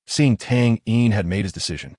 Seeing Tang Yin had made his decision,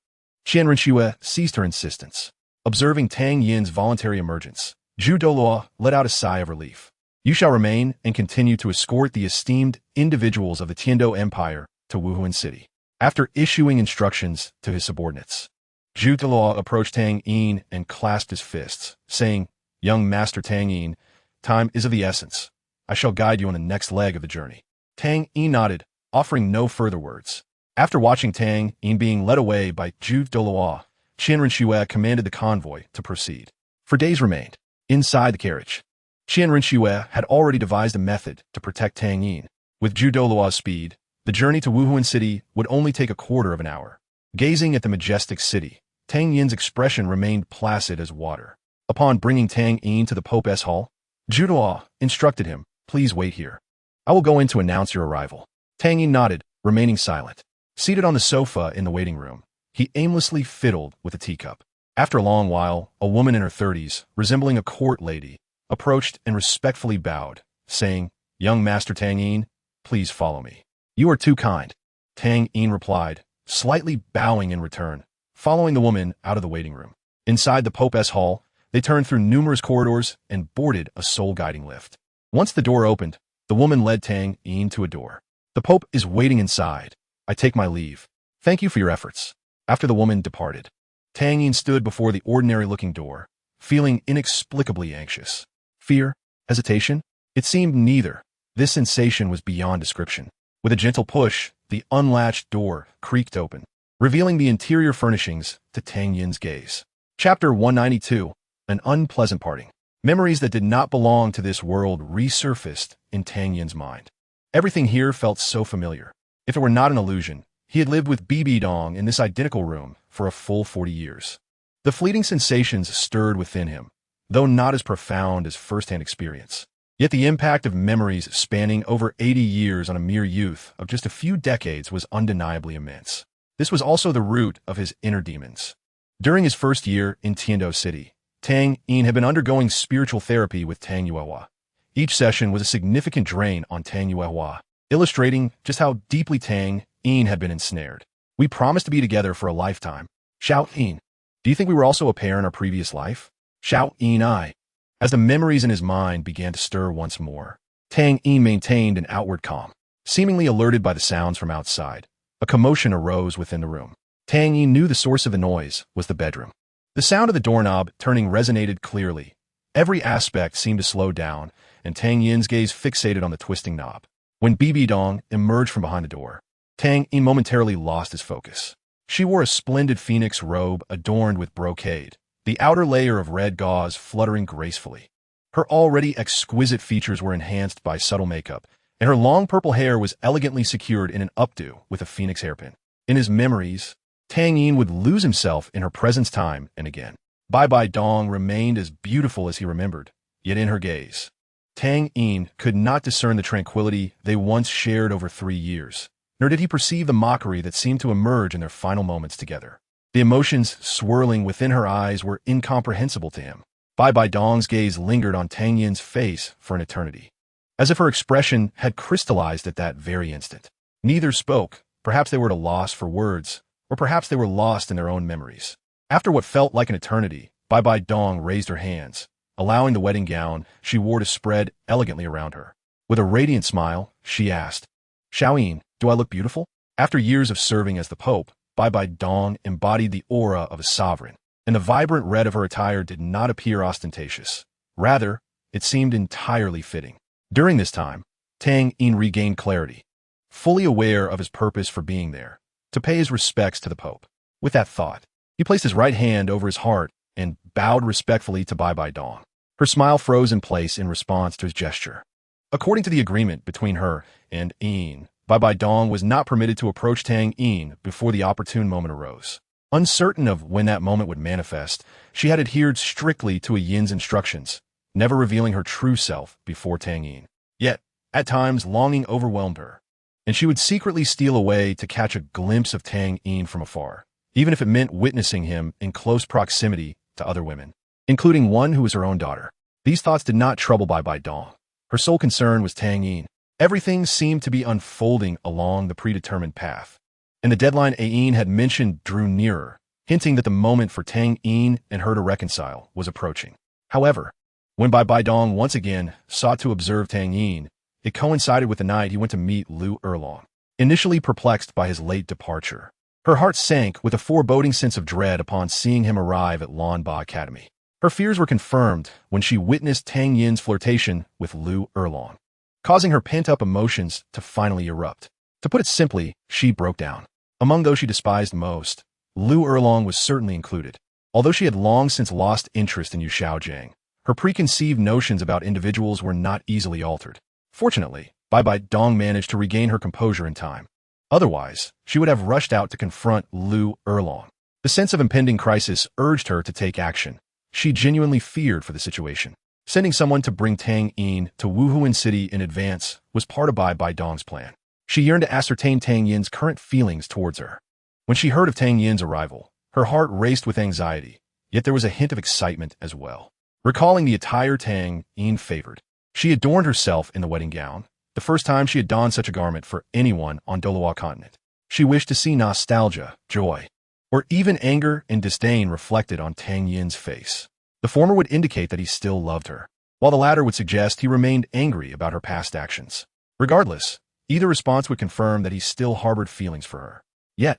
Qian Rinxue ceased her insistence. Observing Tang Yin's voluntary emergence, Zhu Douluo let out a sigh of relief. You shall remain and continue to escort the esteemed individuals of the Tiando Empire to Wuhuan City. After issuing instructions to his subordinates, Douluo approached Tang Yin and clasped his fists, saying, "Young Master Tang Yin, time is of the essence. I shall guide you on the next leg of the journey." Tang Yin nodded, offering no further words. After watching Tang Yin being led away by Douluo, Qian Renxue commanded the convoy to proceed. For days remained. Inside the carriage, Qian Renxue had already devised a method to protect Tang Yin. With Douluo's speed, the journey to Wuhuan City would only take a quarter of an hour. Gazing at the majestic city, Tang Yin's expression remained placid as water. Upon bringing Tang Yin to the Pope's hall, Douluo instructed him, "Please wait here. I will go in to announce your arrival." Tang Yin nodded, remaining silent. Seated on the sofa in the waiting room, he aimlessly fiddled with a teacup. After a long while, a woman in her 30s, resembling a court lady, approached and respectfully bowed, saying, "Young Master Tang Yin, please follow me." "You are too kind," Tang Yin replied, slightly bowing in return, following the woman out of the waiting room. Inside the Pope's hall, they turned through numerous corridors and boarded a soul-guiding lift. Once the door opened, the woman led Tang Yin to a door. "The Pope is waiting inside. I take my leave. Thank you for your efforts." After the woman departed, Tang Yin stood before the ordinary-looking door, feeling inexplicably anxious. Fear? Hesitation? It seemed neither. This sensation was beyond description. With a gentle push, the unlatched door creaked open, revealing the interior furnishings to Tang Yin's gaze. Chapter 192. An Unpleasant Parting. Memories that did not belong to this world resurfaced in Tang Yin's mind. Everything here felt so familiar. If it were not an illusion, he had lived with Bibi Dong in this identical room for a full 40 years. The fleeting sensations stirred within him, though not as profound as first-hand experience. Yet the impact of memories spanning over 80 years on a mere youth of just a few decades was undeniably immense. This was also the root of his inner demons. During his first year in Tiando City, Tang Yin had been undergoing spiritual therapy with Tang Yuehua. Each session was a significant drain on Tang Yuehua, illustrating just how deeply Tang Yin had been ensnared. "We promised to be together for a lifetime." Xiao Yin. "Do you think we were also a pair in our previous life?" Xiao Yin I. As the memories in his mind began to stir once more, Tang Yin maintained an outward calm. Seemingly alerted by the sounds from outside, a commotion arose within the room. Tang Yin knew the source of the noise was the bedroom. The sound of the doorknob turning resonated clearly. Every aspect seemed to slow down, and Tang Yin's gaze fixated on the twisting knob. When Bibi Dong emerged from behind the door, Tang Yin momentarily lost his focus. She wore a splendid phoenix robe adorned with brocade, the outer layer of red gauze fluttering gracefully. Her already exquisite features were enhanced by subtle makeup, and her long purple hair was elegantly secured in an updo with a phoenix hairpin. In his memories, Tang Yin would lose himself in her presence time and again. Bai Dong remained as beautiful as he remembered, yet in her gaze, Tang Yin could not discern the tranquility they once shared over 3 years, nor did he perceive the mockery that seemed to emerge in their final moments together. The emotions swirling within her eyes were incomprehensible to him. Bai Dong's gaze lingered on Tang Yin's face for an eternity, as if her expression had crystallized at that very instant. Neither spoke. Perhaps they were at a loss for words, or perhaps they were lost in their own memories. After what felt like an eternity, Bai Dong raised her hands, allowing the wedding gown she wore to spread elegantly around her. With a radiant smile, she asked, "Xiao Yin, do I look beautiful?" After years of serving as the Pope, Bai Dong embodied the aura of a sovereign, and the vibrant red of her attire did not appear ostentatious. Rather, it seemed entirely fitting. During this time, Tang Yin regained clarity, fully aware of his purpose for being there, to pay his respects to the Pope. With that thought, he placed his right hand over his heart and bowed respectfully to Bai Dong. Her smile froze in place in response to his gesture. According to the agreement between her and Yin, Bai Dong was not permitted to approach Tang Yin before the opportune moment arose. Uncertain of when that moment would manifest, she had adhered strictly to a Yin's instructions, never revealing her true self before Tang Yin. Yet, at times, longing overwhelmed her, and she would secretly steal away to catch a glimpse of Tang Yin from afar, even if it meant witnessing him in close proximity to other women, including one who was her own daughter. These thoughts did not trouble Bai Dong. Her sole concern was Tang Yin. Everything seemed to be unfolding along the predetermined path, and the deadline Yin had mentioned drew nearer, hinting that the moment for Tang Yin and her to reconcile was approaching. However, when Bai Dong once again sought to observe Tang Yin, it coincided with the night he went to meet Lu Erlong. Initially perplexed by his late departure, Her heart sank with a foreboding sense of dread upon seeing him arrive at Lanba Academy. Her fears were confirmed when she witnessed Tang Yin's flirtation with Lu Erlong, causing her pent-up emotions to finally erupt. To put it simply, she broke down. Among those she despised most, Lu Erlong was certainly included. Although she had long since lost interest in Yu Xiaojiang, her preconceived notions about individuals were not easily altered. Fortunately, Bai Dong managed to regain her composure in time. Otherwise, she would have rushed out to confront Lu Erlong. The sense of impending crisis urged her to take action. She genuinely feared for the situation. Sending someone to bring Tang Yin to Wuhuan City in advance was part of Bai Dong's plan. She yearned to ascertain Tang Yin's current feelings towards her. When she heard of Tang Yin's arrival, her heart raced with anxiety, yet there was a hint of excitement as well. Recalling the attire Tang Yin favored, she adorned herself in the wedding gown, the first time she had donned such a garment for anyone on Douluo continent. She wished to see nostalgia, joy, or even anger and disdain reflected on Tang Yin's face. The former would indicate that he still loved her, while the latter would suggest he remained angry about her past actions. Regardless, either response would confirm that he still harbored feelings for her. Yet,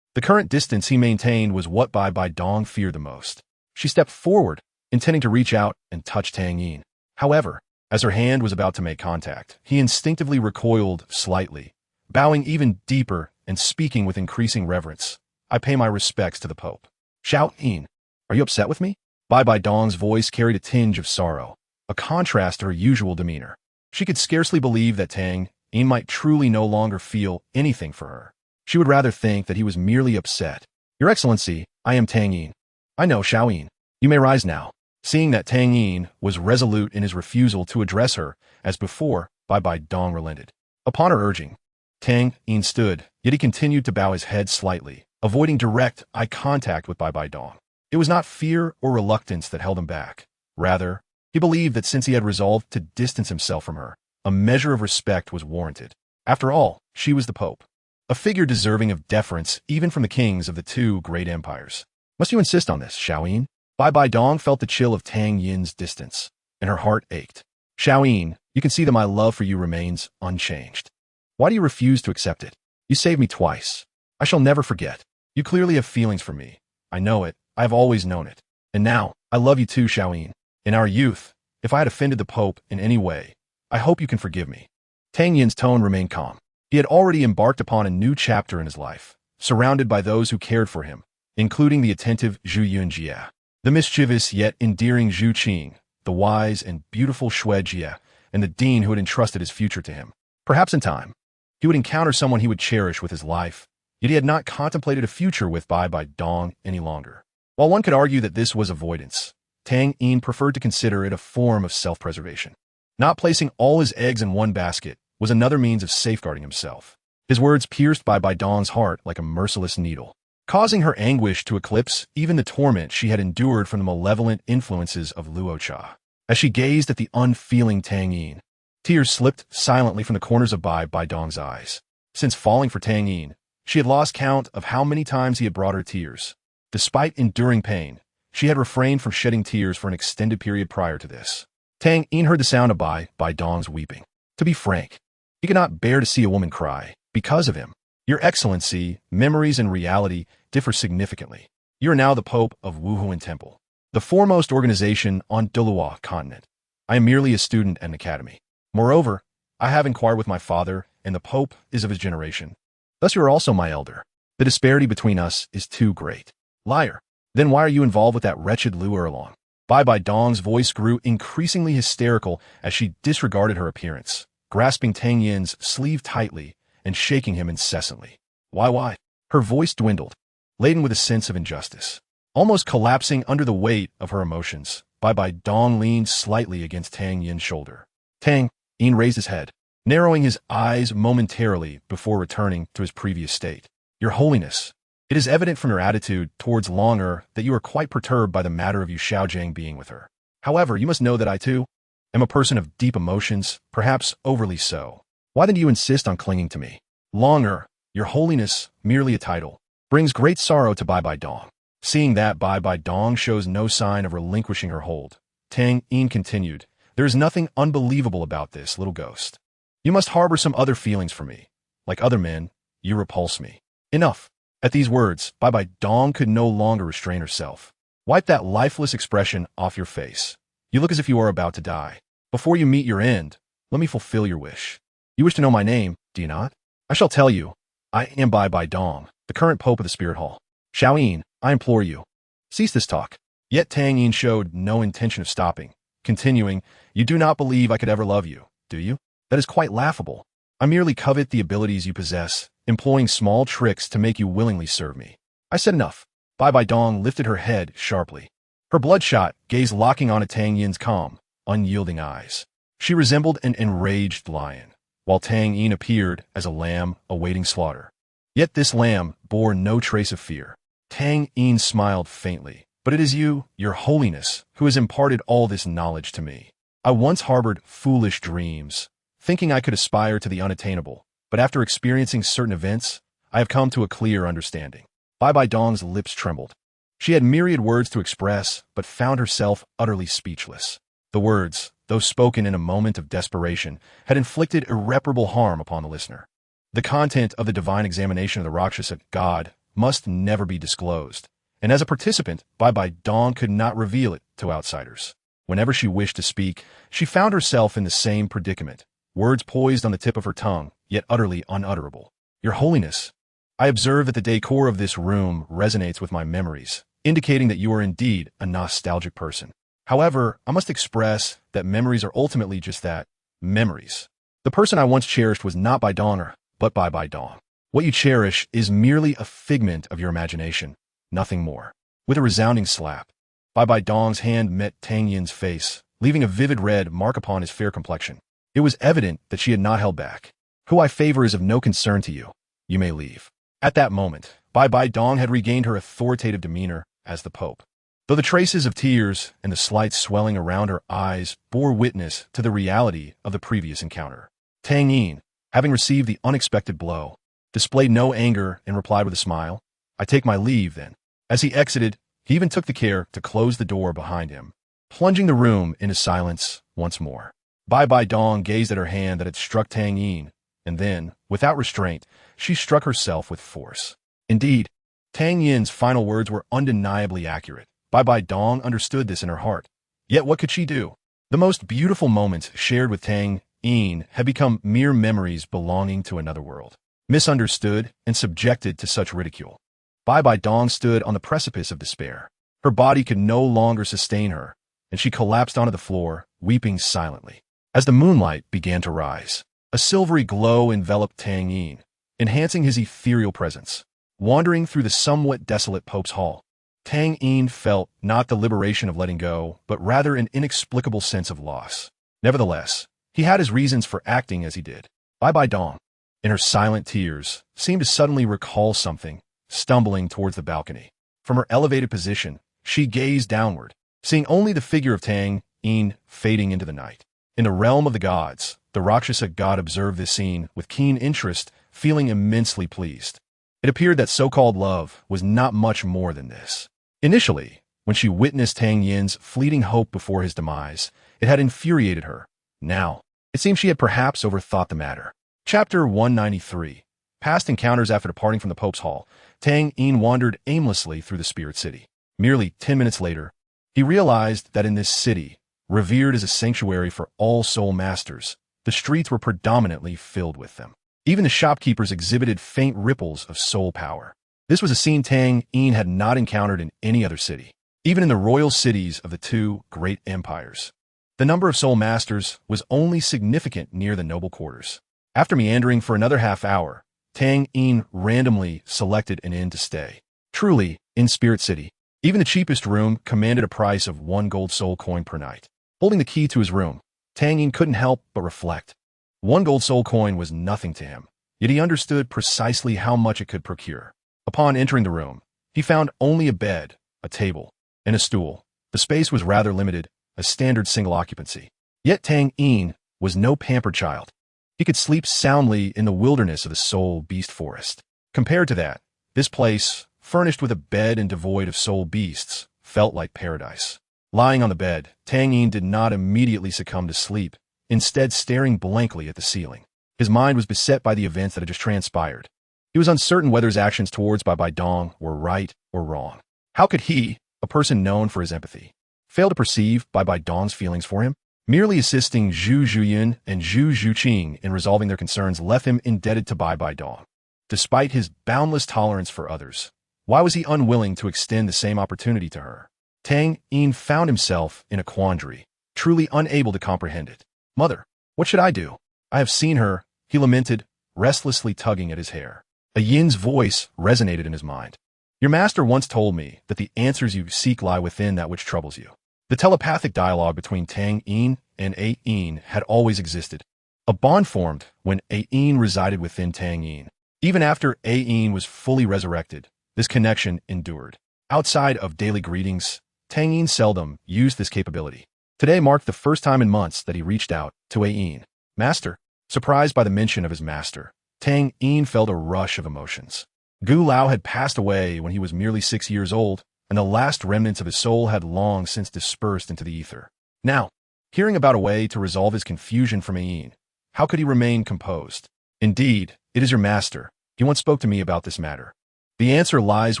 the current distance he maintained was what Bai Dong feared the most. She stepped forward, intending to reach out and touch Tang Yin. However, as her hand was about to make contact, he instinctively recoiled slightly, bowing even deeper and speaking with increasing reverence. I pay my respects to the Pope. Xiao Yin, are you upset with me? Bai Dong's voice carried a tinge of sorrow, a contrast to her usual demeanor. She could scarcely believe that Tang Yin might truly no longer feel anything for her. She would rather think that he was merely upset. Your Excellency, I am Tang Yin. I know, Xiao Yin. You may rise now. Seeing that Tang Yin was resolute in his refusal to address her, as before, Bai Dong relented. Upon her urging, Tang Yin stood, yet he continued to bow his head slightly, avoiding direct eye contact with Bai Dong. It was not fear or reluctance that held him back. Rather, he believed that since he had resolved to distance himself from her, a measure of respect was warranted. After all, she was the Pope, a figure deserving of deference even from the kings of the two great empires. Must you insist on this, Xiao Yin? Bai Dong felt the chill of Tang Yin's distance, and her heart ached. Xiao Yin, you can see that my love for you remains unchanged. Why do you refuse to accept it? You saved me twice. I shall never forget. You clearly have feelings for me. I know it. I have always known it. And now, I love you too, Xiao Yin. In our youth, if I had offended the Pope in any way, I hope you can forgive me. Tang Yin's tone remained calm. He had already embarked upon a new chapter in his life, surrounded by those who cared for him, including the attentive Zhu Yunjie, the mischievous yet endearing Zhu Qing, the wise and beautiful Xue Jie, and the dean who had entrusted his future to him. Perhaps in time, he would encounter someone he would cherish with his life, yet he had not contemplated a future with Bai Dong any longer. While one could argue that this was avoidance, Tang Yin preferred to consider it a form of self-preservation. Not placing all his eggs in one basket was another means of safeguarding himself. His words pierced Bai Dong's heart like a merciless needle, causing her anguish to eclipse even the torment she had endured from the malevolent influences of Luo Cha. As she gazed at the unfeeling Tang Yin, tears slipped silently from the corners of Bai Dong's eyes. Since falling for Tang Yin, she had lost count of how many times he had brought her tears. Despite enduring pain, she had refrained from shedding tears for an extended period prior to this. Tang Yin heard the sound of Bai Dong's weeping. To be frank, he could not bear to see a woman cry because of him. Your Excellency, memories and reality differ significantly. You are now the Pope of Wuhuan Temple, the foremost organization on Douluo continent. I am merely a student at an academy. Moreover, I have inquired with my father, and the Pope is of his generation. Thus you are also my elder. The disparity between us is too great. Liar. Then why are you involved with that wretched Lu Erlong? Bai Dong's voice grew increasingly hysterical as she disregarded her appearance, grasping Tang Yin's sleeve tightly and shaking him incessantly. Why? Her voice dwindled, laden with a sense of injustice. Almost collapsing under the weight of her emotions, Bai Dong leaned slightly against Tang Yin's shoulder. Tang Yin raised his head, narrowing his eyes momentarily before returning to his previous state. Your Holiness, it is evident from your attitude towards Longer that you are quite perturbed by the matter of Yu Xiaojiang being with her. However, you must know that I too am a person of deep emotions, perhaps overly so. Why then do you insist on clinging to me? Longer, Your Holiness, merely a title, brings great sorrow to Bai Dong. Seeing that Bai Dong shows no sign of relinquishing her hold, Tang Yin continued, there is nothing unbelievable about this, little ghost. You must harbor some other feelings for me. Like other men, you repulse me. Enough. At these words, Bai Dong could no longer restrain herself. Wipe that lifeless expression off your face. You look as if you are about to die. Before you meet your end, let me fulfill your wish. You wish to know my name, do you not? I shall tell you. I am Bai Dong, the current Pope of the Spirit Hall. Xiaoyin, I implore you. Cease this talk. Yet Tang Yin showed no intention of stopping, continuing, you do not believe I could ever love you, do you? That is quite laughable. I merely covet the abilities you possess, employing small tricks to make you willingly serve me. I said enough. Bai Dong lifted her head sharply. Her bloodshot gaze locking on Tang Yin's calm, unyielding eyes. She resembled an enraged lion, while Tang Yin appeared as a lamb awaiting slaughter. Yet this lamb bore no trace of fear. Tang Yin smiled faintly. But it is you, your holiness, who has imparted all this knowledge to me. I once harbored foolish dreams, thinking I could aspire to the unattainable, but after experiencing certain events, I have come to a clear understanding. Bai Dong's lips trembled. She had myriad words to express, but found herself utterly speechless. The words, though spoken in a moment of desperation, had inflicted irreparable harm upon the listener. The content of the divine examination of the Rakshasa god must never be disclosed, and as a participant, Bai Dong could not reveal it to outsiders. Whenever she wished to speak, she found herself in the same predicament, words poised on the tip of her tongue, yet utterly unutterable. Your Holiness, I observe that the decor of this room resonates with my memories, indicating that you are indeed a nostalgic person. However, I must express that memories are ultimately just that, memories. The person I once cherished was not Bai Dong, but Bai Dong. What you cherish is merely a figment of your imagination, nothing more. With a resounding slap, Bai Dong's hand met Tang Yin's face, leaving a vivid red mark upon his fair complexion. It was evident that she had not held back. Who I favor is of no concern to you. You may leave. At that moment, Bai Dong had regained her authoritative demeanor as the Pope. Though the traces of tears and the slight swelling around her eyes bore witness to the reality of the previous encounter, Tang Yin, having received the unexpected blow, displayed no anger and replied with a smile, I take my leave, then. As he exited, he even took the care to close the door behind him, plunging the room into silence once more. Bai Dong gazed at her hand that had struck Tang Yin, and then, without restraint, she struck herself with force. Indeed, Tang Yin's final words were undeniably accurate. Bai Dong understood this in her heart. Yet what could she do? The most beautiful moments shared with Tang Yin had become mere memories belonging to another world, misunderstood and subjected to such ridicule. Bai Dong stood on the precipice of despair. Her body could no longer sustain her, and she collapsed onto the floor, weeping silently. As the moonlight began to rise, a silvery glow enveloped Tang Yin, enhancing his ethereal presence. Wandering through the somewhat desolate Pope's Hall, Tang Yin felt not the liberation of letting go, but rather an inexplicable sense of loss. Nevertheless, he had his reasons for acting as he did. Bai Dong, in her silent tears, seemed to suddenly recall something, stumbling towards the balcony. From her elevated position, she gazed downward, seeing only the figure of Tang Yin fading into the night. In the realm of the gods, the Rakshasa god observed this scene with keen interest, feeling immensely pleased. It appeared that so-called love was not much more than this. Initially, when she witnessed Tang Yin's fleeting hope before his demise, it had infuriated her. Now, it seemed she had perhaps overthought the matter. Chapter 193. Past encounters. After departing from the Pope's Hall, Tang Yin wandered aimlessly through the Spirit City. Merely 10 minutes later, he realized that in this city, revered as a sanctuary for all soul masters, the streets were predominantly filled with them. Even the shopkeepers exhibited faint ripples of soul power. This was a scene Tang Yin had not encountered in any other city, even in the royal cities of the two great empires. The number of soul masters was only significant near the noble quarters. After meandering for another half hour, Tang Yin randomly selected an inn to stay. Truly, in Spirit City, even the cheapest room commanded a price of 1 gold soul coin per night. Holding the key to his room, Tang Yin couldn't help but reflect. 1 gold soul coin was nothing to him, yet he understood precisely how much it could procure. Upon entering the room, he found only a bed, a table, and a stool. The space was rather limited, a standard single occupancy. Yet Tang Yin was no pampered child. He could sleep soundly in the wilderness of the soul beast forest. Compared to that, this place, furnished with a bed and devoid of soul beasts, felt like paradise. Lying on the bed, Tang Yin did not immediately succumb to sleep, instead staring blankly at the ceiling. His mind was beset by the events that had just transpired. He was uncertain whether his actions towards Bai Bai Dong were right or wrong. How could he, a person known for his empathy, fail to perceive Bai Bai Dong's feelings for him? Merely assisting Zhu Zhuyin and Zhu Zhuqing in resolving their concerns left him indebted to Bai Bai Dong. Despite his boundless tolerance for others, why was he unwilling to extend the same opportunity to her? Tang Yin found himself in a quandary, truly unable to comprehend it. Mother, what should I do? I have seen her, he lamented, restlessly tugging at his hair. A Yin's voice resonated in his mind. Your master once told me that the answers you seek lie within that which troubles you. The telepathic dialogue between Tang Yin and A Yin had always existed. A bond formed when A Yin resided within Tang Yin. Even after A Yin was fully resurrected, this connection endured. Outside of daily greetings, Tang Yin seldom used this capability. Today marked the first time in months that he reached out to A Yin. Master. Surprised by the mention of his master, Tang Yin felt a rush of emotions. Gu Lao had passed away when he was merely 6 years old, and the last remnants of his soul had long since dispersed into the ether. Now, hearing about a way to resolve his confusion from A Yin, how could he remain composed? Indeed, it is your master. He once spoke to me about this matter. The answer lies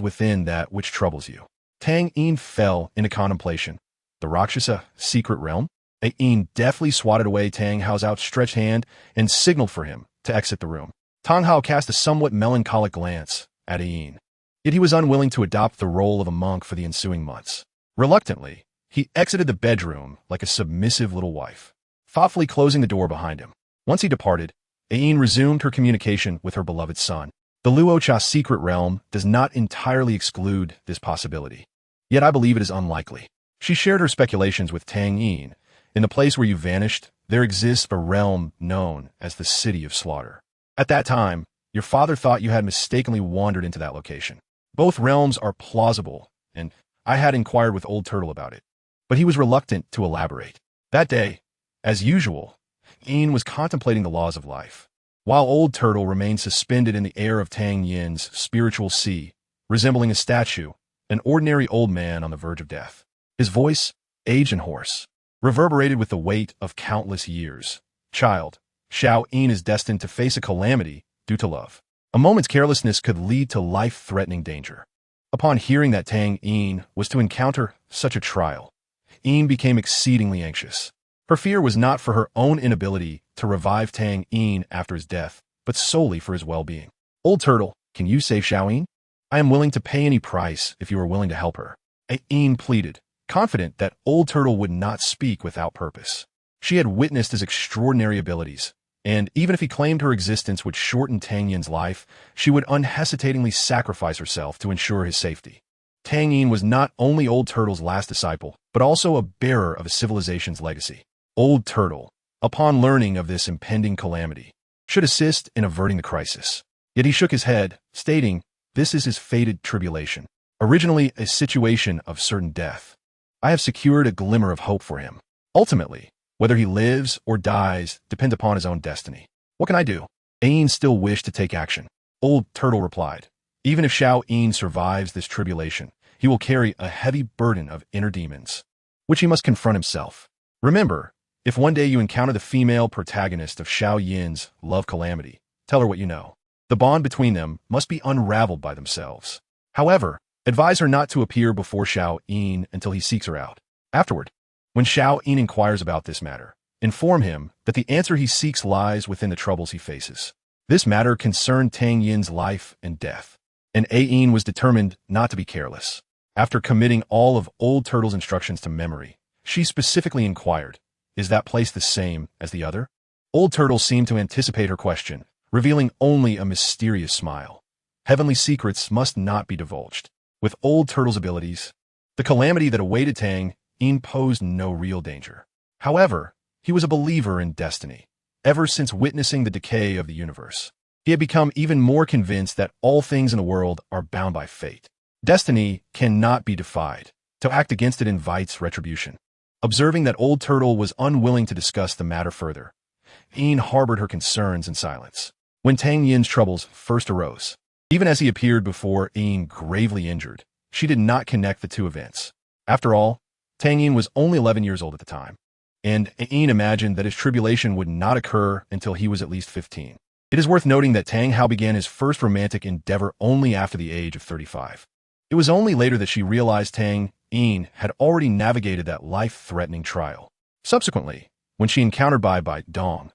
within that which troubles you. Tang Yin fell into contemplation. The Rakshasa secret realm? A Yin deftly swatted away Tang Hao's outstretched hand and signaled for him to exit the room. Tang Hao cast a somewhat melancholic glance at A Yin. Yet he was unwilling to adopt the role of a monk for the ensuing months. Reluctantly, he exited the bedroom like a submissive little wife, thoughtfully closing the door behind him. Once he departed, A Yin resumed her communication with her beloved son. The Luocha secret realm does not entirely exclude this possibility. Yet I believe it is unlikely. She shared her speculations with Tang Yin. In the place where you vanished, there exists a realm known as the City of Slaughter. At that time, your father thought you had mistakenly wandered into that location. Both realms are plausible, and I had inquired with Old Turtle about it. But he was reluctant to elaborate. That day, as usual, Yin was contemplating the laws of life, while Old Turtle remained suspended in the air of Tang Yin's spiritual sea, resembling a statue, an ordinary old man on the verge of death. His voice, aged and hoarse, reverberated with the weight of countless years. Child, Xiao Yin is destined to face a calamity due to love. A moment's carelessness could lead to life-threatening danger. Upon hearing that Tang Yin was to encounter such a trial, Yin became exceedingly anxious. Her fear was not for her own inability to revive Tang Yin after his death, but solely for his well-being. Old Turtle, can you save Xiao Yin? I am willing to pay any price if you are willing to help her. Yin pleaded, confident that Old Turtle would not speak without purpose. She had witnessed his extraordinary abilities, and even if he claimed her existence would shorten Tang Yin's life, she would unhesitatingly sacrifice herself to ensure his safety. Tang Yin was not only Old Turtle's last disciple, but also a bearer of a civilization's legacy. Old Turtle, upon learning of this impending calamity, should assist in averting the crisis. Yet he shook his head, stating, this is his fated tribulation, originally a situation of certain death. I have secured a glimmer of hope for him. Ultimately, whether he lives or dies depends upon his own destiny. What can I do? Yin still wished to take action. Old Turtle replied, even if Xiao Yin survives this tribulation, he will carry a heavy burden of inner demons, which he must confront himself. Remember, if one day you encounter the female protagonist of Xiao Yin's love calamity, tell her what you know. The bond between them must be unraveled by themselves. However, advise her not to appear before Xiao Yin until he seeks her out. Afterward, when Xiao Yin inquires about this matter, inform him that the answer he seeks lies within the troubles he faces. This matter concerned Tang Yin's life and death, and A Yin was determined not to be careless. After committing all of Old Turtle's instructions to memory, she specifically inquired, is that place the same as the other? Old Turtle seemed to anticipate her question, revealing only a mysterious smile. Heavenly secrets must not be divulged. With Old Turtle's abilities, the calamity that awaited Tang Yin posed no real danger. However, he was a believer in destiny. Ever since witnessing the decay of the universe, he had become even more convinced that all things in the world are bound by fate. Destiny cannot be defied. To act against it invites retribution. Observing that Old Turtle was unwilling to discuss the matter further, Yin harbored her concerns in silence. When Tang Yin's troubles first arose, even as he appeared before Yin gravely injured, she did not connect the two events. After all, Tang Yin was only 11 years old at the time, and Yin imagined that his tribulation would not occur until he was at least 15. It is worth noting that Tang Hao began his first romantic endeavor only after the age of 35. It was only later that she realized Tang Yin had already navigated that life-threatening trial. Subsequently, when she encountered Bai Dong,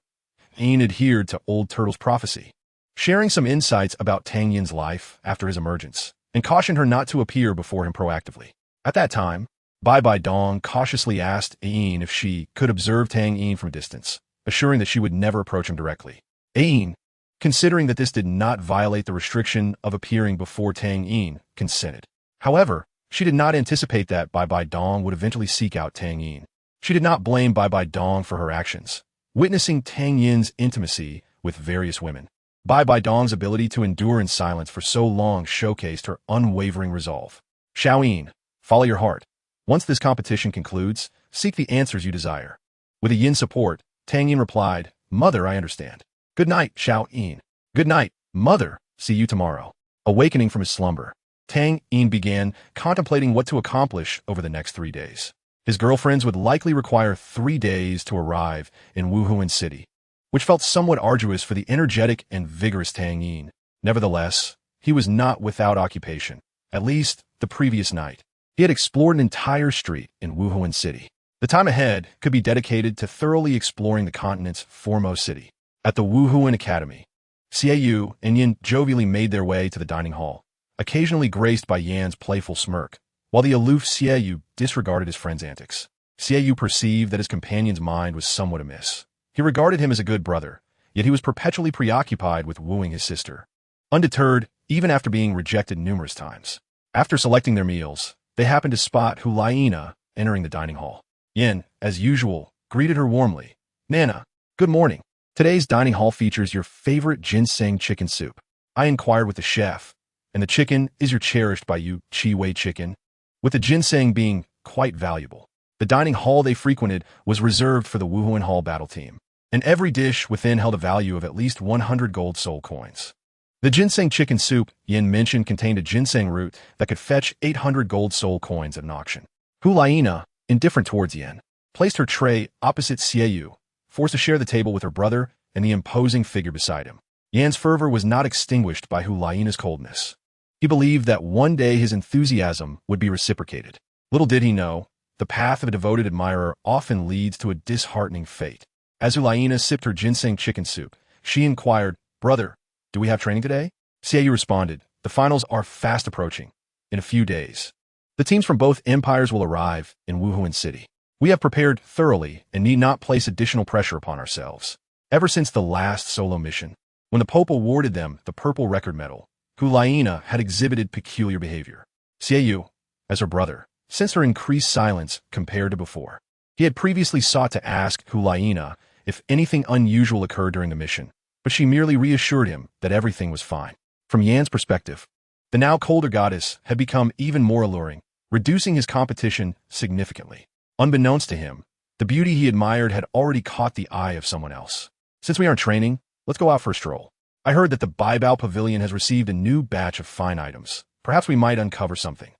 Yin adhered to Old Turtle's prophecy, sharing some insights about Tang Yin's life after his emergence, and cautioned her not to appear before him proactively. At that time, Bai Dong cautiously asked Yin if she could observe Tang Yin from a distance, assuring that she would never approach him directly. Yin, considering that this did not violate the restriction of appearing before Tang Yin, consented. However, she did not anticipate that Bai Dong would eventually seek out Tang Yin. She did not blame Bai Dong for her actions, witnessing Tang Yin's intimacy with various women. Bai Dong's ability to endure in silence for so long showcased her unwavering resolve. Xiao Yin, follow your heart. Once this competition concludes, seek the answers you desire. With a Yin support, Tang Yin replied, Mother, I understand. Good night, Xiao Yin. Good night, Mother. See you tomorrow. Awakening from his slumber, Tang Yin began contemplating what to accomplish over the next 3 days. His girlfriends would likely require 3 days to arrive in Wuhuan City, which felt somewhat arduous for the energetic and vigorous Tang Yin. Nevertheless, he was not without occupation, at least the previous night. He had explored an entire street in Wuhuan City. The time ahead could be dedicated to thoroughly exploring the continent's foremost city. At the Wuhuan Academy, Xiaoyu and Yin jovially made their way to the dining hall, occasionally graced by Yan's playful smirk, while the aloof Xiaoyu disregarded his friend's antics. Xiaoyu perceived that his companion's mind was somewhat amiss. He regarded him as a good brother, yet he was perpetually preoccupied with wooing his sister. Undeterred, even after being rejected numerous times. After selecting their meals, they happened to spot Hulaina entering the dining hall. Yin, as usual, greeted her warmly. Nana, good morning. Today's dining hall features your favorite ginseng chicken soup. I inquired with the chef, and the chicken is your cherished by you Chi Wei chicken, with the ginseng being quite valuable. The dining hall they frequented was reserved for the Wuhuan Hall battle team, and every dish within held a value of at least 100 gold soul coins. The ginseng chicken soup Yin mentioned contained a ginseng root that could fetch 800 gold soul coins at an auction. Hulaina, indifferent towards Yin, placed her tray opposite Xiaoyu, forced to share the table with her brother and the imposing figure beside him. Yan's fervor was not extinguished by Hulaina's coldness. He believed that one day his enthusiasm would be reciprocated. Little did he know, the path of a devoted admirer often leads to a disheartening fate. As Hulaina sipped her ginseng chicken soup, she inquired, Brother, do we have training today? Xiaoyu responded, The finals are fast approaching. In a few days, the teams from both empires will arrive in Wuhuan City. We have prepared thoroughly and need not place additional pressure upon ourselves. Ever since the last solo mission, when the Pope awarded them the Purple Record Medal, Hulaina had exhibited peculiar behavior. Xiaoyu, as her brother, sensed her increased silence compared to before. He had previously sought to ask Hulaina if anything unusual occurred during the mission, but she merely reassured him that everything was fine. From Yan's perspective, the now colder goddess had become even more alluring, reducing his competition significantly. Unbeknownst to him, the beauty he admired had already caught the eye of someone else. Since we aren't training, let's go out for a stroll. I heard that the Baibao Pavilion has received a new batch of fine items. Perhaps we might uncover something.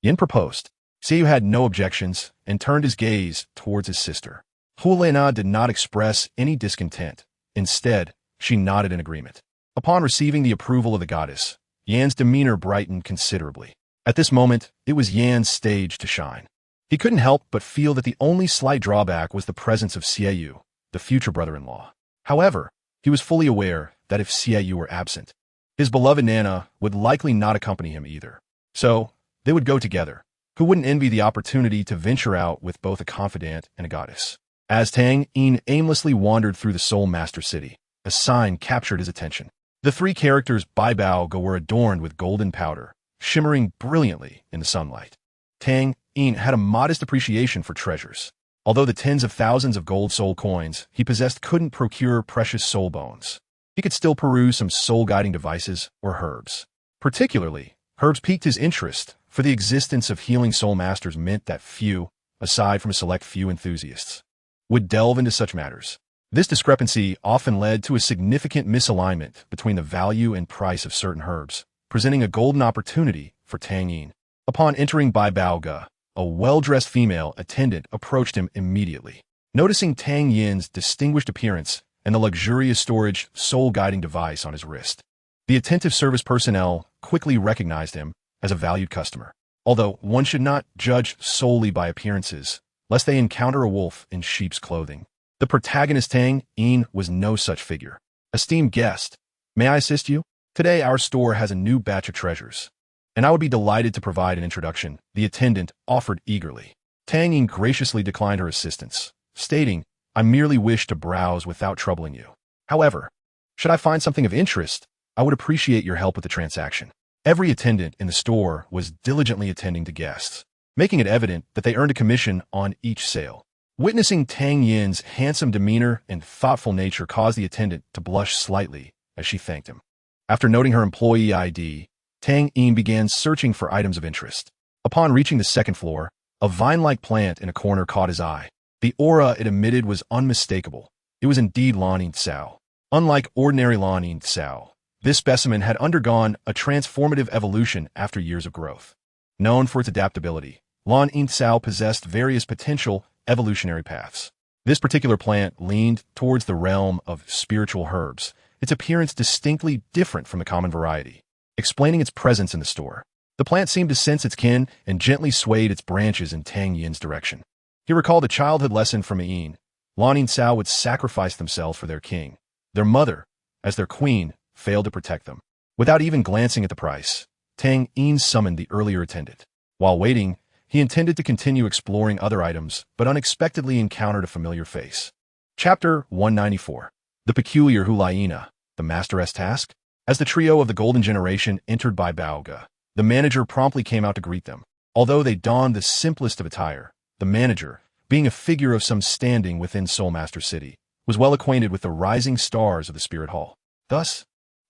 Yin proposed. Xiaoyu had no objections and turned his gaze towards his sister. Hulaina did not express any discontent. Instead, she nodded in agreement. Upon receiving the approval of the goddess, Yan's demeanor brightened considerably. At this moment, it was Yan's stage to shine. He couldn't help but feel that the only slight drawback was the presence of Xiaoyu, the future brother-in-law. However, he was fully aware that if Xiaoyu were absent, his beloved Nana would likely not accompany him either. So, they would go together. Who wouldn't envy the opportunity to venture out with both a confidant and a goddess? As Tang Yin aimlessly wandered through the Soul Master City, a sign captured his attention. The 3 characters Baibao Go were adorned with golden powder, shimmering brilliantly in the sunlight. Tang Yin had a modest appreciation for treasures. Although the tens of thousands of gold soul coins he possessed couldn't procure precious soul bones, he could still peruse some soul-guiding devices or herbs. Particularly, herbs piqued his interest, for the existence of healing soul masters meant that few, aside from a select few enthusiasts, would delve into such matters. This discrepancy often led to a significant misalignment between the value and price of certain herbs, presenting a golden opportunity for Tang Yin. Upon entering Baibao Ge, a well-dressed female attendant approached him immediately. Noticing Tang Yin's distinguished appearance and the luxurious storage soul-guiding device on his wrist. The attentive service personnel quickly recognized him as a valued customer. Although one should not judge solely by appearances, lest they encounter a wolf in sheep's clothing. The protagonist Tang Yin was no such figure. Esteemed guest, may I assist you? Today our store has a new batch of treasures, and I would be delighted to provide an introduction, the attendant offered eagerly. Tang Yin graciously declined her assistance, stating, I merely wish to browse without troubling you. However, should I find something of interest, I would appreciate your help with the transaction. Every attendant in the store was diligently attending to guests, making it evident that they earned a commission on each sale. Witnessing Tang Yin's handsome demeanor and thoughtful nature caused the attendant to blush slightly as she thanked him. After noting her employee ID, Tang Yin began searching for items of interest. Upon reaching the second floor, a vine-like plant in a corner caught his eye. The aura it emitted was unmistakable. It was indeed Lan Sao. Unlike ordinary Lan Sao, this specimen had undergone a transformative evolution after years of growth. Known for its adaptability, Lan Sao possessed various potential evolutionary paths. This particular plant leaned towards the realm of spiritual herbs, its appearance distinctly different from the common variety. Explaining its presence in the store, the plant seemed to sense its kin and gently swayed its branches in Tang Yin's direction. He recalled a childhood lesson from Yin. Lan Sao would sacrifice themselves for their king. Their mother, as their queen, failed to protect them. Without even glancing at the price, Tang Yin summoned the earlier attendant. While waiting, he intended to continue exploring other items, but unexpectedly encountered a familiar face. Chapter 194. The Peculiar Hulaina, the Master's Task. As the trio of the Golden Generation entered Bai Baoga, the manager promptly came out to greet them. Although they donned the simplest of attire, the manager, being a figure of some standing within Soulmaster City, was well acquainted with the rising stars of the Spirit Hall. Thus,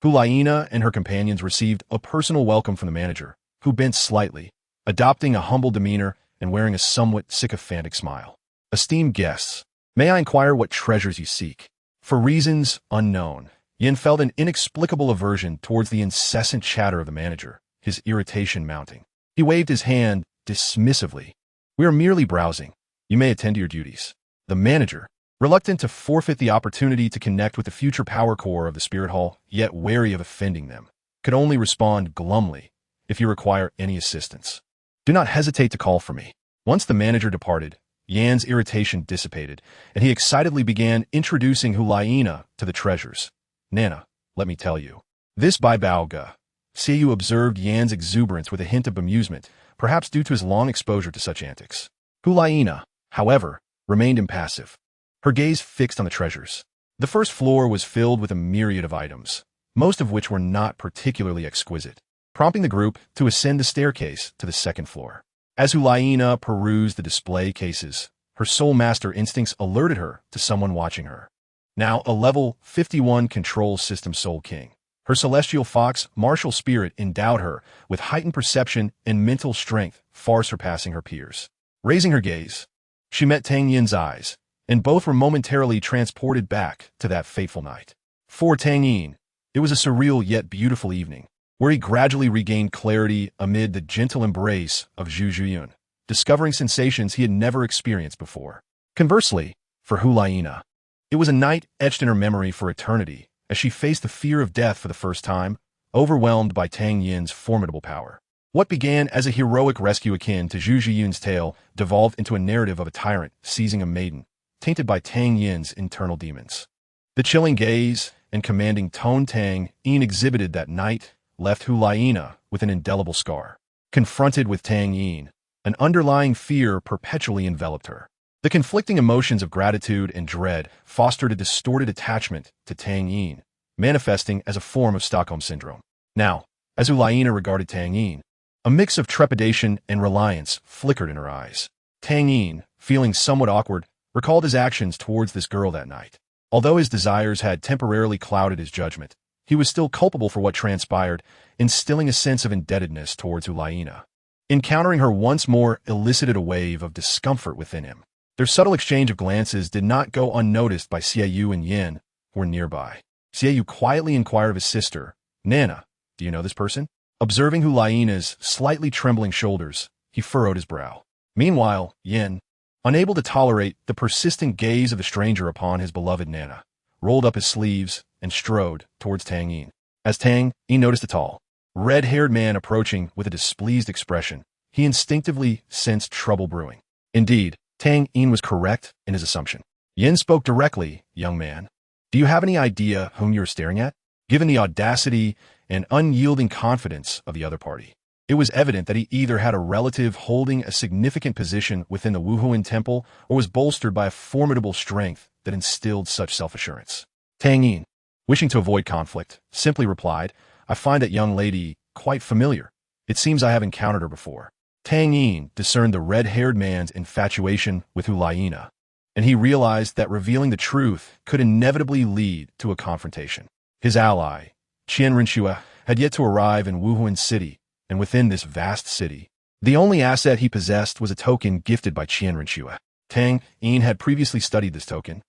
Hulaina and her companions received a personal welcome from the manager, who bent slightly, adopting a humble demeanor and wearing a somewhat sycophantic smile. Esteemed guests, may I inquire what treasures you seek? For reasons unknown, Yin felt an inexplicable aversion towards the incessant chatter of the manager, his irritation mounting. He waved his hand dismissively. We are merely browsing. You may attend to your duties. The manager, reluctant to forfeit the opportunity to connect with the future power core of the Spirit Hall, yet wary of offending them, could only respond glumly, if you require any assistance, do not hesitate to call for me. Once the manager departed, Yan's irritation dissipated, and he excitedly began introducing Hulaina to the treasures. Nana, let me tell you. This Bai Baoga. Xiaoyu observed Yan's exuberance with a hint of bemusement, perhaps due to his long exposure to such antics. Hulaina, however, remained impassive, her gaze fixed on the treasures. The first floor was filled with a myriad of items, most of which were not particularly exquisite, prompting the group to ascend the staircase to the second floor. As Hulaina perused the display cases, her soul master instincts alerted her to someone watching her. Now a level 51 control system soul king, her celestial fox martial spirit endowed her with heightened perception and mental strength far surpassing her peers. Raising her gaze, she met Tang Yin's eyes, and both were momentarily transported back to that fateful night. For Tang Yin, it was a surreal yet beautiful evening, where he gradually regained clarity amid the gentle embrace of Zhu Zhuyun, discovering sensations he had never experienced before. Conversely, for Hulaina, it was a night etched in her memory for eternity, as she faced the fear of death for the first time, overwhelmed by Tang Yin's formidable power. What began as a heroic rescue akin to Zhu Zhuyun's tale devolved into a narrative of a tyrant seizing a maiden, tainted by Tang Yin's internal demons. The chilling gaze and commanding tone Tang Yin exhibited that night left Hulaina with an indelible scar. Confronted with Tang Yin, an underlying fear perpetually enveloped her. The conflicting emotions of gratitude and dread fostered a distorted attachment to Tang Yin, manifesting as a form of Stockholm Syndrome. Now, as Hulaina regarded Tang Yin, a mix of trepidation and reliance flickered in her eyes. Tang Yin, feeling somewhat awkward, recalled his actions towards this girl that night. Although his desires had temporarily clouded his judgment, he was still culpable for what transpired, instilling a sense of indebtedness towards Hulaina. Encountering her once more elicited a wave of discomfort within him. Their subtle exchange of glances did not go unnoticed by Xiaoyu and Yin, who were nearby. Xiaoyu quietly inquired of his sister, Nana, do you know this person? Observing Hulaina's slightly trembling shoulders, he furrowed his brow. Meanwhile, Yin, unable to tolerate the persistent gaze of the stranger upon his beloved Nana, rolled up his sleeves, and strode towards Tang Yin. As Tang Yin noticed a tall, red-haired man approaching with a displeased expression, he instinctively sensed trouble brewing. Indeed, Tang Yin was correct in his assumption. Yin spoke directly, "Young man, do you have any idea whom you are staring at?" Given the audacity and unyielding confidence of the other party, it was evident that he either had a relative holding a significant position within the Wuhuan temple or was bolstered by a formidable strength that instilled such self-assurance. Tang Yin, wishing to avoid conflict, simply replied, "I find that young lady quite familiar. It seems I have encountered her before." Tang Yin discerned the red-haired man's infatuation with Hulayina, and he realized that revealing the truth could inevitably lead to a confrontation. His ally, Qian Rinxue, had yet to arrive in Wuhuan City, and within this vast city, the only asset he possessed was a token gifted by Qian Rinxue. Tang Yin had previously studied this token,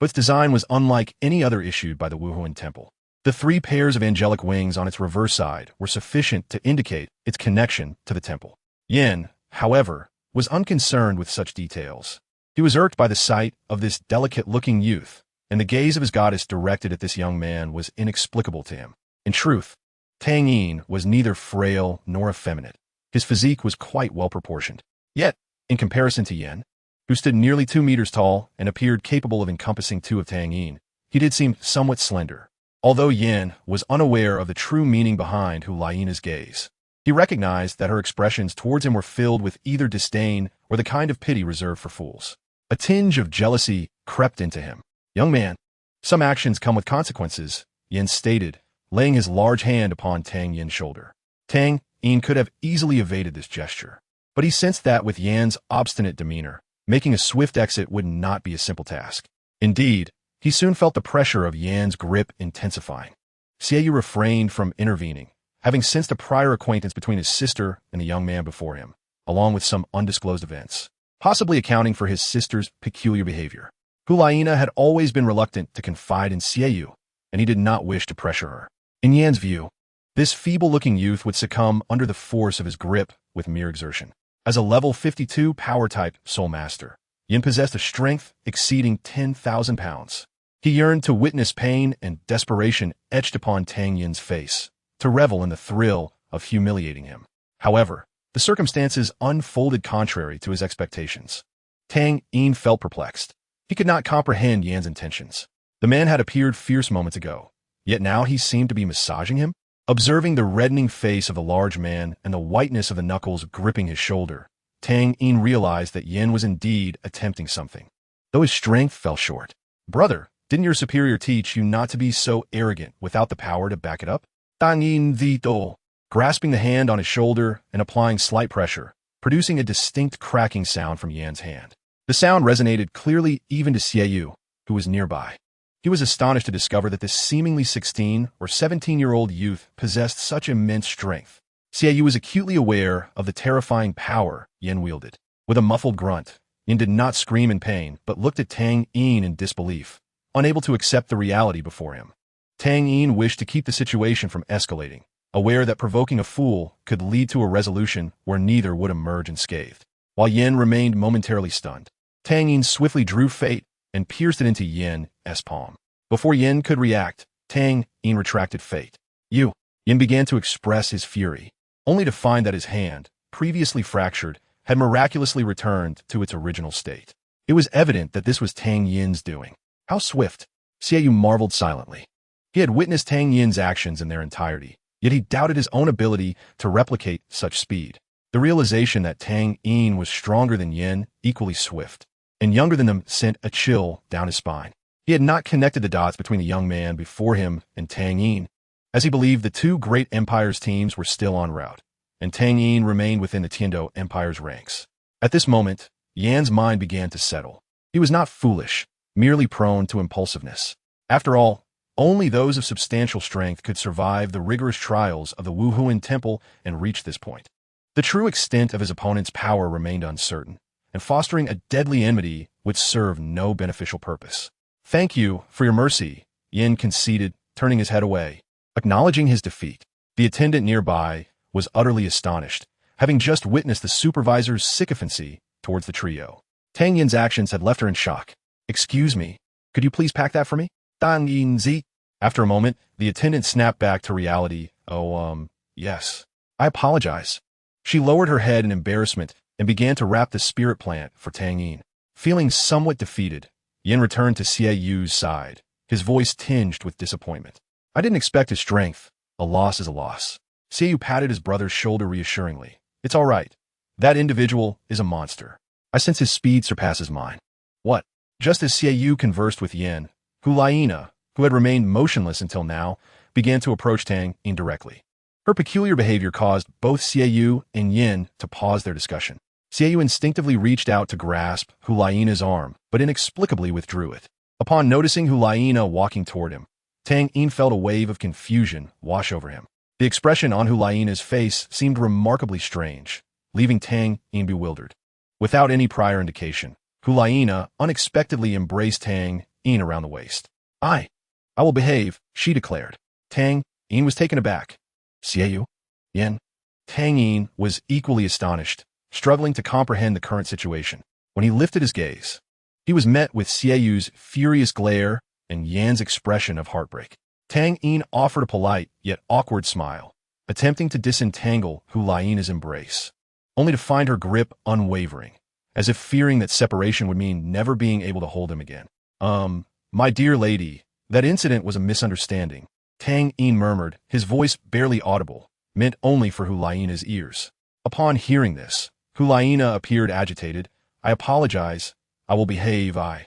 but its design was unlike any other issued by the Wuhuan Temple. The 3 pairs of angelic wings on its reverse side were sufficient to indicate its connection to the temple. Yin, however, was unconcerned with such details. He was irked by the sight of this delicate-looking youth, and the gaze of his goddess directed at this young man was inexplicable to him. In truth, Tang Yin was neither frail nor effeminate. His physique was quite well-proportioned. Yet, in comparison to Yin, who stood nearly 2 meters tall and appeared capable of encompassing 2 of Tang Yin, he did seem somewhat slender. Although Yin was unaware of the true meaning behind Hulayina's gaze, he recognized that her expressions towards him were filled with either disdain or the kind of pity reserved for fools. A tinge of jealousy crept into him. "Young man, some actions come with consequences," Yin stated, laying his large hand upon Tang Yin's shoulder. Tang Yin could have easily evaded this gesture, but he sensed that with Yan's obstinate demeanor, making a swift exit would not be a simple task. Indeed, he soon felt the pressure of Yan's grip intensifying. Xiaoyu refrained from intervening, having sensed a prior acquaintance between his sister and the young man before him, along with some undisclosed events, possibly accounting for his sister's peculiar behavior. Hulayina had always been reluctant to confide in Xiaoyu, and he did not wish to pressure her. In Yan's view, this feeble-looking youth would succumb under the force of his grip with mere exertion. As a level 52 power-type soul master, Yin possessed a strength exceeding 10,000 pounds. He yearned to witness pain and desperation etched upon Tang Yin's face, to revel in the thrill of humiliating him. However, the circumstances unfolded contrary to his expectations. Tang Yin felt perplexed. He could not comprehend Yan's intentions. The man had appeared fierce moments ago, yet now he seemed to be massaging him. Observing the reddening face of the large man and the whiteness of the knuckles gripping his shoulder, Tang Yin realized that Yin was indeed attempting something, though his strength fell short. "Brother, didn't your superior teach you not to be so arrogant without the power to back it up?" Tang Yin Dou, grasping the hand on his shoulder and applying slight pressure, producing a distinct cracking sound from Yan's hand. The sound resonated clearly even to Xiaoyu, who was nearby. He was astonished to discover that this seemingly 16 or 17-year-old youth possessed such immense strength. Xiaoyu was acutely aware of the terrifying power Yin wielded. With a muffled grunt, Yin did not scream in pain, but looked at Tang Yin in disbelief, unable to accept the reality before him. Tang Yin wished to keep the situation from escalating, aware that provoking a fool could lead to a resolution where neither would emerge unscathed. While Yin remained momentarily stunned, Tang Yin swiftly drew fate and pierced it into Yin's palm. Before Yin could react, Tang Yin retracted fate. Yin began to express his fury, only to find that his hand, previously fractured, had miraculously returned to its original state. It was evident that this was Tang Yin's doing. How swift! Xiaoyu marveled silently. He had witnessed Tang Yin's actions in their entirety, yet he doubted his own ability to replicate such speed. The realization that Tang Yin was stronger than Yin, equally swift, and younger than them sent a chill down his spine. He had not connected the dots between the young man before him and Tang Yin, as he believed the 2 great empires' teams were still en route, and Tang Yin remained within the Tiando Empire's ranks. At this moment, Yan's mind began to settle. He was not foolish, merely prone to impulsiveness. After all, only those of substantial strength could survive the rigorous trials of the Wuhuan Temple and reach this point. The true extent of his opponent's power remained uncertain, and fostering a deadly enmity would serve no beneficial purpose. "Thank you for your mercy," Yin conceded, turning his head away. Acknowledging his defeat, the attendant nearby was utterly astonished, having just witnessed the supervisor's sycophancy towards the trio. Tang Yin's actions had left her in shock. "Excuse me, could you please pack that for me?" Tang Yin Zi. After a moment, the attendant snapped back to reality. Oh, yes. I apologize. She lowered her head in embarrassment and began to wrap the spirit plant for Tang Yin. Feeling somewhat defeated, Yin returned to Xie Yu's side, his voice tinged with disappointment. I didn't expect his strength. A loss is a loss. Xie Yu patted his brother's shoulder reassuringly. It's all right. That individual is a monster. I sense his speed surpasses mine. What? Just as Xie Yu conversed with Yin, Hulaina, who had remained motionless until now, began to approach Tang Yin directly. Her peculiar behavior caused both Xie Yu and Yin to pause their discussion. Xie Yu instinctively reached out to grasp Hulaina's arm, but inexplicably withdrew it. Upon noticing Hulaina walking toward him, Tang Yin felt a wave of confusion wash over him. The expression on Hulaina's face seemed remarkably strange, leaving Tang Yin bewildered. Without any prior indication, Hulaina unexpectedly embraced Tang Yin around the waist. I will behave, she declared. Tang Yin was taken aback. Xie Yu? Yin? Tang Yin was equally astonished, struggling to comprehend the current situation. When he lifted his gaze, he was met with Xie Yu's furious glare and Yan's expression of heartbreak. Tang Yin offered a polite yet awkward smile, attempting to disentangle Hulaina's embrace, only to find her grip unwavering, as if fearing that separation would mean never being able to hold him again. My dear lady, that incident was a misunderstanding, Tang Yin murmured, his voice barely audible, meant only for Hulaina's ears. Upon hearing this, Hulaina appeared agitated. I apologize. I will behave. I.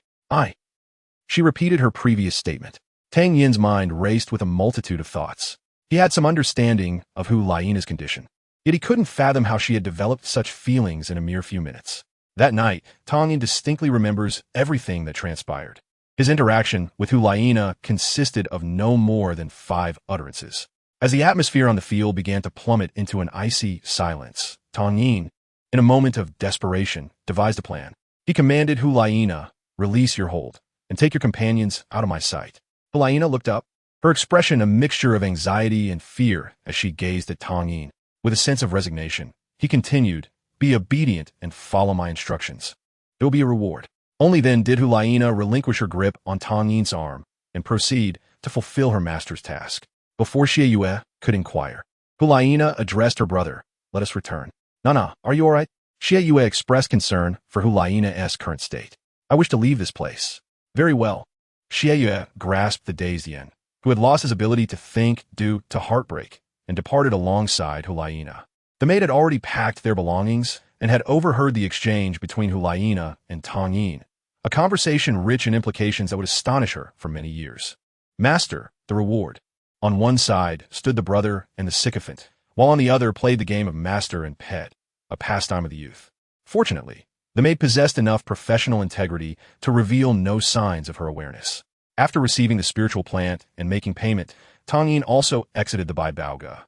She repeated her previous statement. Tang Yin's mind raced with a multitude of thoughts. He had some understanding of Hulaina's condition, yet he couldn't fathom how she had developed such feelings in a mere few minutes. That night, Tang Yin distinctly remembers everything that transpired. His interaction with Hulaina consisted of no more than 5 utterances. As the atmosphere on the field began to plummet into an icy silence, Tang Yin, in a moment of desperation, devised a plan. He commanded Hulaina, release your hold, and take your companions out of my sight. Hulaina looked up, her expression a mixture of anxiety and fear as she gazed at Tang Yin. With a sense of resignation, he continued, be obedient and follow my instructions. There will be a reward. Only then did Hulaina relinquish her grip on Tang Yin's arm and proceed to fulfill her master's task. Before Xie Yue could inquire, Hulaina addressed her brother. Let us return. Nana, are you all right? Xie Yue expressed concern for Hulaina's current state. I wish to leave this place. Very well. Xie Yue grasped the dazed Yin, who had lost his ability to think due to heartbreak, and departed alongside Hulaina. The maid had already packed their belongings and had overheard the exchange between Hulaina and Tang Yin, a conversation rich in implications that would astonish her for many years. Master, the reward. On one side stood the brother and the sycophant, while on the other played the game of master and pet, a pastime of the youth. Fortunately, the maid possessed enough professional integrity to reveal no signs of her awareness. After receiving the spiritual plant and making payment, Tang Yin also exited the Bai Baoga.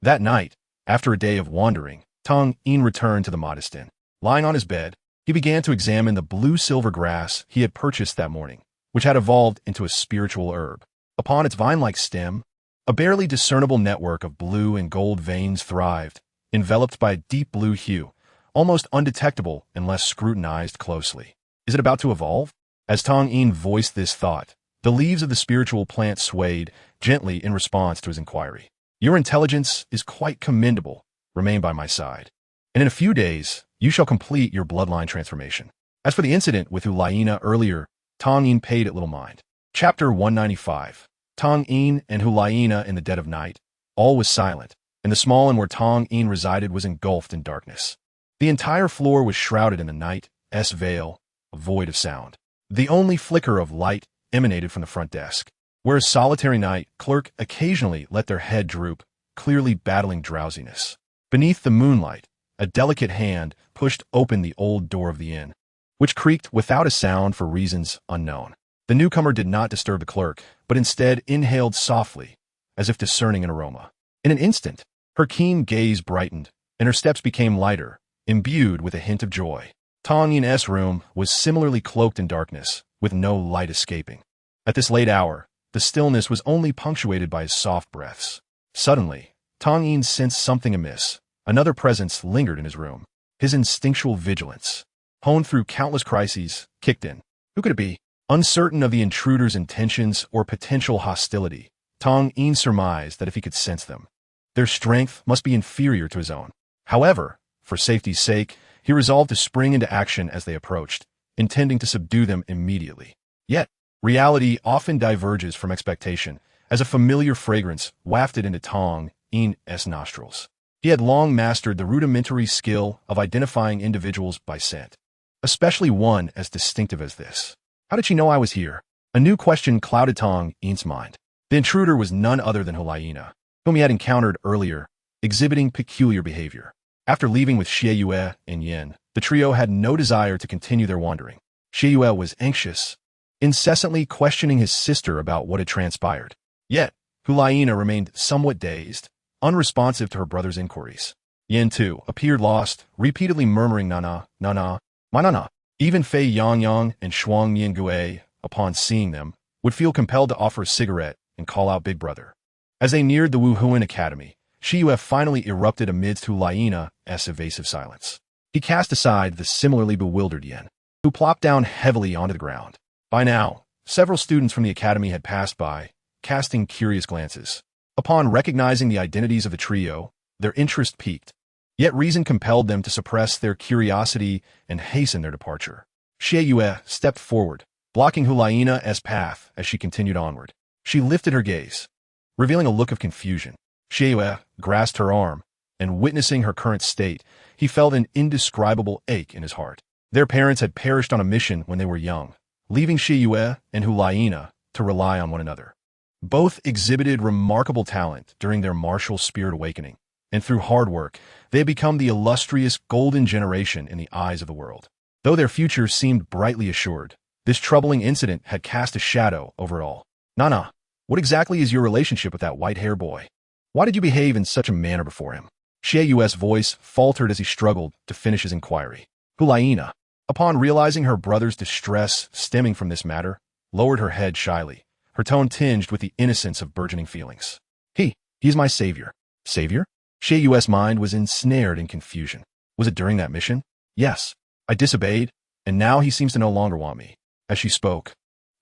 That night, after a day of wandering, Tang Yin returned to the modest inn. Lying on his bed, he began to examine the blue-silver grass he had purchased that morning, which had evolved into a spiritual herb. Upon its vine-like stem, a barely discernible network of blue and gold veins thrived, enveloped by a deep blue hue, almost undetectable unless scrutinized closely. Is it about to evolve? As Tang Yin voiced this thought, the leaves of the spiritual plant swayed gently in response to his inquiry. Your intelligence is quite commendable. Remain by my side, and in a few days, you shall complete your bloodline transformation. As for the incident with Hulaina earlier, Tang Yin paid it little mind. Chapter 195. Tang Yin and Hulaina in the dead of night. All was silent, and the small inn where Tang Yin resided was engulfed in darkness. The entire floor was shrouded in the night's veil, a void of sound. The only flicker of light emanated from the front desk, where a solitary night clerk occasionally let their head droop, clearly battling drowsiness. Beneath the moonlight, a delicate hand pushed open the old door of the inn, which creaked without a sound for reasons unknown. The newcomer did not disturb the clerk, but instead inhaled softly, as if discerning an aroma. In an instant, her keen gaze brightened, and her steps became lighter, imbued with a hint of joy. Tang Yin's room was similarly cloaked in darkness, with no light escaping. At this late hour, the stillness was only punctuated by his soft breaths. Suddenly, Tang Yin sensed something amiss. Another presence lingered in his room. His instinctual vigilance, honed through countless crises, kicked in. Who could it be? Uncertain of the intruder's intentions or potential hostility, Tang Yin surmised that if he could sense them, their strength must be inferior to his own. However, for safety's sake, he resolved to spring into action as they approached, intending to subdue them immediately. Yet, reality often diverges from expectation, as a familiar fragrance wafted into Tang Yin's nostrils. He had long mastered the rudimentary skill of identifying individuals by scent, especially one as distinctive as this. How did she know I was here? A new question clouded Tang Yin's mind. The intruder was none other than Hulayina, whom he had encountered earlier, exhibiting peculiar behavior. After leaving with Xie Yue and Yin, the trio had no desire to continue their wandering. Xie Yue was anxious, incessantly questioning his sister about what had transpired. Yet, Hulayina remained somewhat dazed, unresponsive to her brother's inquiries. Yin, too, appeared lost, repeatedly murmuring "Nana, Nana, my Nana." Even Fei Yangyang and Shuang Yingui, upon seeing them, would feel compelled to offer a cigarette and call out Big Brother. As they neared the Wuhuan Academy, Xie Yue finally erupted amidst Hulayina's evasive silence. He cast aside the similarly bewildered Yin, who plopped down heavily onto the ground. By now, several students from the academy had passed by, casting curious glances. Upon recognizing the identities of the trio, their interest piqued. Yet reason compelled them to suppress their curiosity and hasten their departure. Xie Yue stepped forward, blocking Hulayina's path as she continued onward. She lifted her gaze, revealing a look of confusion. Xie Yue grasped her arm, and witnessing her current state, he felt an indescribable ache in his heart. Their parents had perished on a mission when they were young, leaving Xie Yue and Hulayina to rely on one another. Both exhibited remarkable talent during their martial spirit awakening, and through hard work, they had become the illustrious golden generation in the eyes of the world. Though their future seemed brightly assured, this troubling incident had cast a shadow over it all. "Nana, what exactly is your relationship with that white-haired boy? Why did you behave in such a manner before him?" Xie Yue's voice faltered as he struggled to finish his inquiry. Hulayina, upon realizing her brother's distress stemming from this matter, lowered her head shyly, her tone tinged with the innocence of burgeoning feelings. He's my savior." "Savior?" Xie Yue's mind was ensnared in confusion. Was it during that mission? "Yes. I disobeyed, and now he seems to no longer want me." As she spoke,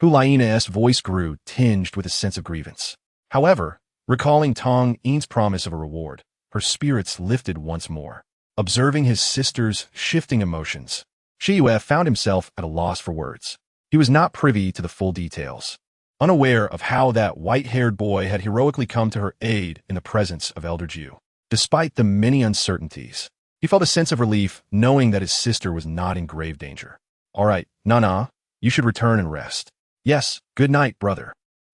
Hulayina's voice grew, tinged with a sense of grievance. However, recalling Tang Yin's promise of a reward, her spirits lifted once more. Observing his sister's shifting emotions, Xie Yue found himself at a loss for words. He was not privy to the full details, unaware of how that white-haired boy had heroically come to her aid in the presence of Elder Ju. Despite the many uncertainties, he felt a sense of relief knowing that his sister was not in grave danger. "All right, Nana, you should return and rest." "Yes, good night, brother."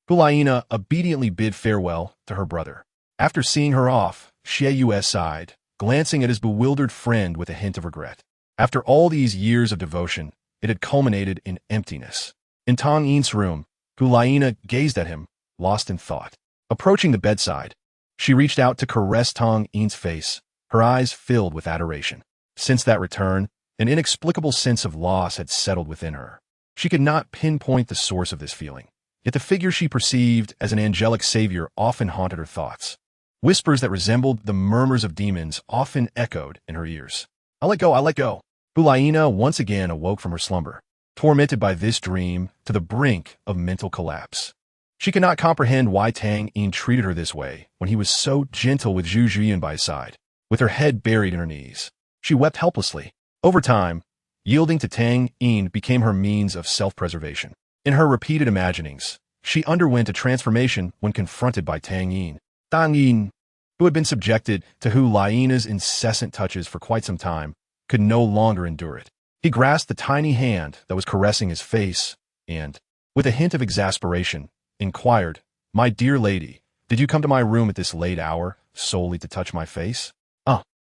Hulayina obediently bid farewell to her brother. After seeing her off, Xie Yue sighed, glancing at his bewildered friend with a hint of regret. After all these years of devotion, it had culminated in emptiness. In Tang Yin's room, Hulayina gazed at him, lost in thought. Approaching the bedside, she reached out to caress Tang Yin's face, her eyes filled with adoration. Since that return, an inexplicable sense of loss had settled within her. She could not pinpoint the source of this feeling, yet the figure she perceived as an angelic savior often haunted her thoughts. Whispers that resembled the murmurs of demons often echoed in her ears. "I'll let go." Hulayina once again awoke from her slumber, tormented by this dream to the brink of mental collapse. She could not comprehend why Tang Yin treated her this way when he was so gentle with Zhu Juyan by his side. With her head buried in her knees, she wept helplessly. Over time, yielding to Tang Yin became her means of self-preservation. In her repeated imaginings, she underwent a transformation when confronted by Tang Yin. Tang Yin, who had been subjected to Hulayina's incessant touches for quite some time, could no longer endure it. He grasped the tiny hand that was caressing his face and, with a hint of exasperation, inquired, "My dear lady, did you come to my room at this late hour solely to touch my face?"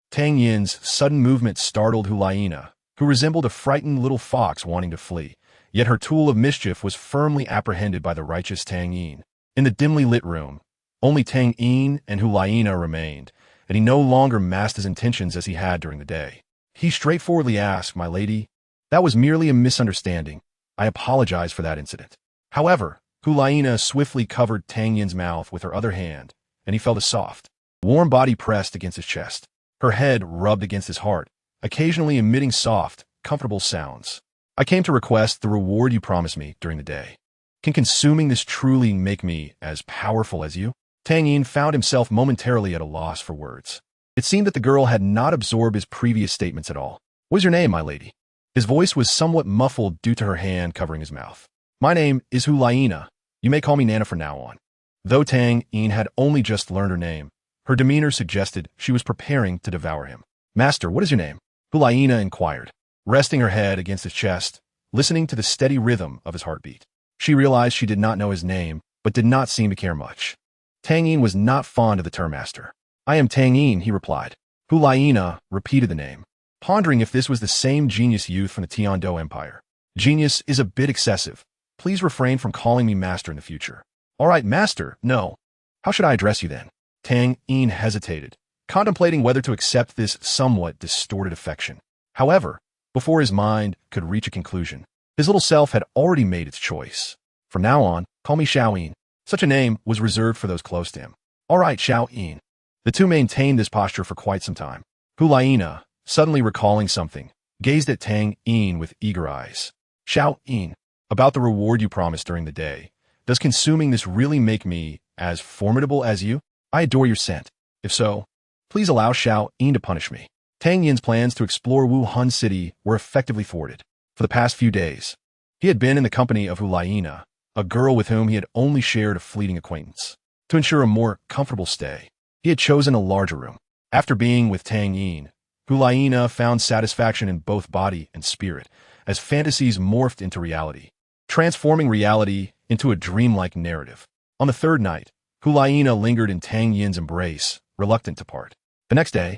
Tang Yin's sudden movement startled Hulayina, who resembled a frightened little fox wanting to flee, yet her tool of mischief was firmly apprehended by the righteous Tang Yin. In the dimly lit room, only Tang Yin and Hulayina remained, and he no longer masked his intentions as he had during the day. He straightforwardly asked, "My lady, that was merely a misunderstanding. I apologize for that incident." However, Hulayina swiftly covered Tang Yin's mouth with her other hand, and he felt a soft, warm body pressed against his chest. Her head rubbed against his heart, occasionally emitting soft, comfortable sounds. I came to request the reward you promised me during the day. Can consuming this truly make me as powerful as you? Tang Yin found himself momentarily at a loss for words. It seemed that the girl had not absorbed his previous statements at all. What is your name, my lady? His voice was somewhat muffled due to her hand covering his mouth. My name is Hulaina. You may call me Nana from now on. Though Tang Yin had only just learned her name, her demeanor suggested she was preparing to devour him. Master, what is your name? Hulaina inquired, resting her head against his chest, listening to the steady rhythm of his heartbeat. She realized she did not know his name, but did not seem to care much. Tang Yin was not fond of the term master. I am Tang Yin, he replied. Hulaina repeated the name, pondering if this was the same genius youth from the Tiando Empire. Genius is a bit excessive. Please refrain from calling me master in the future. All right, master, no. How should I address you then? Tang Yin hesitated, contemplating whether to accept this somewhat distorted affection. However, before his mind could reach a conclusion, his little self had already made its choice. From now on, call me Xiao Yin. Such a name was reserved for those close to him. All right, Xiao Yin. The two maintained this posture for quite some time. Hulaina, suddenly recalling something, gazed at Tang Yin with eager eyes. Xiao Yin, about the reward you promised during the day. Does consuming this really make me as formidable as you? I adore your scent. If so, please allow Xiao Yin to punish me. Tang Yin's plans to explore Wuhan City were effectively thwarted. For the past few days, he had been in the company of Hulaina, a girl with whom he had only shared a fleeting acquaintance. To ensure a more comfortable stay, he had chosen a larger room. After being with Tang Yin, Hulaina found satisfaction in both body and spirit, as fantasies morphed into reality, transforming reality into a dreamlike narrative. On the third night, Hulaina lingered in Tang Yin's embrace, reluctant to part. The next day,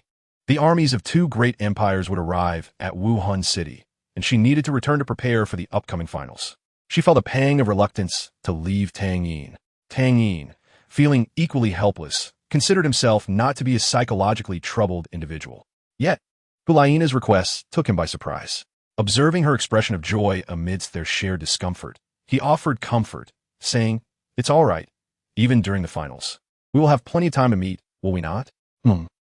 the armies of two great empires would arrive at Wuhan City, and she needed to return to prepare for the upcoming finals. She felt a pang of reluctance to leave Tang Yin. Tang Yin, feeling equally helpless, considered himself not to be a psychologically troubled individual. Yet, Hulaina's requests took him by surprise. Observing her expression of joy amidst their shared discomfort, he offered comfort, saying, It's all right, even during the finals. We will have plenty of time to meet, will we not?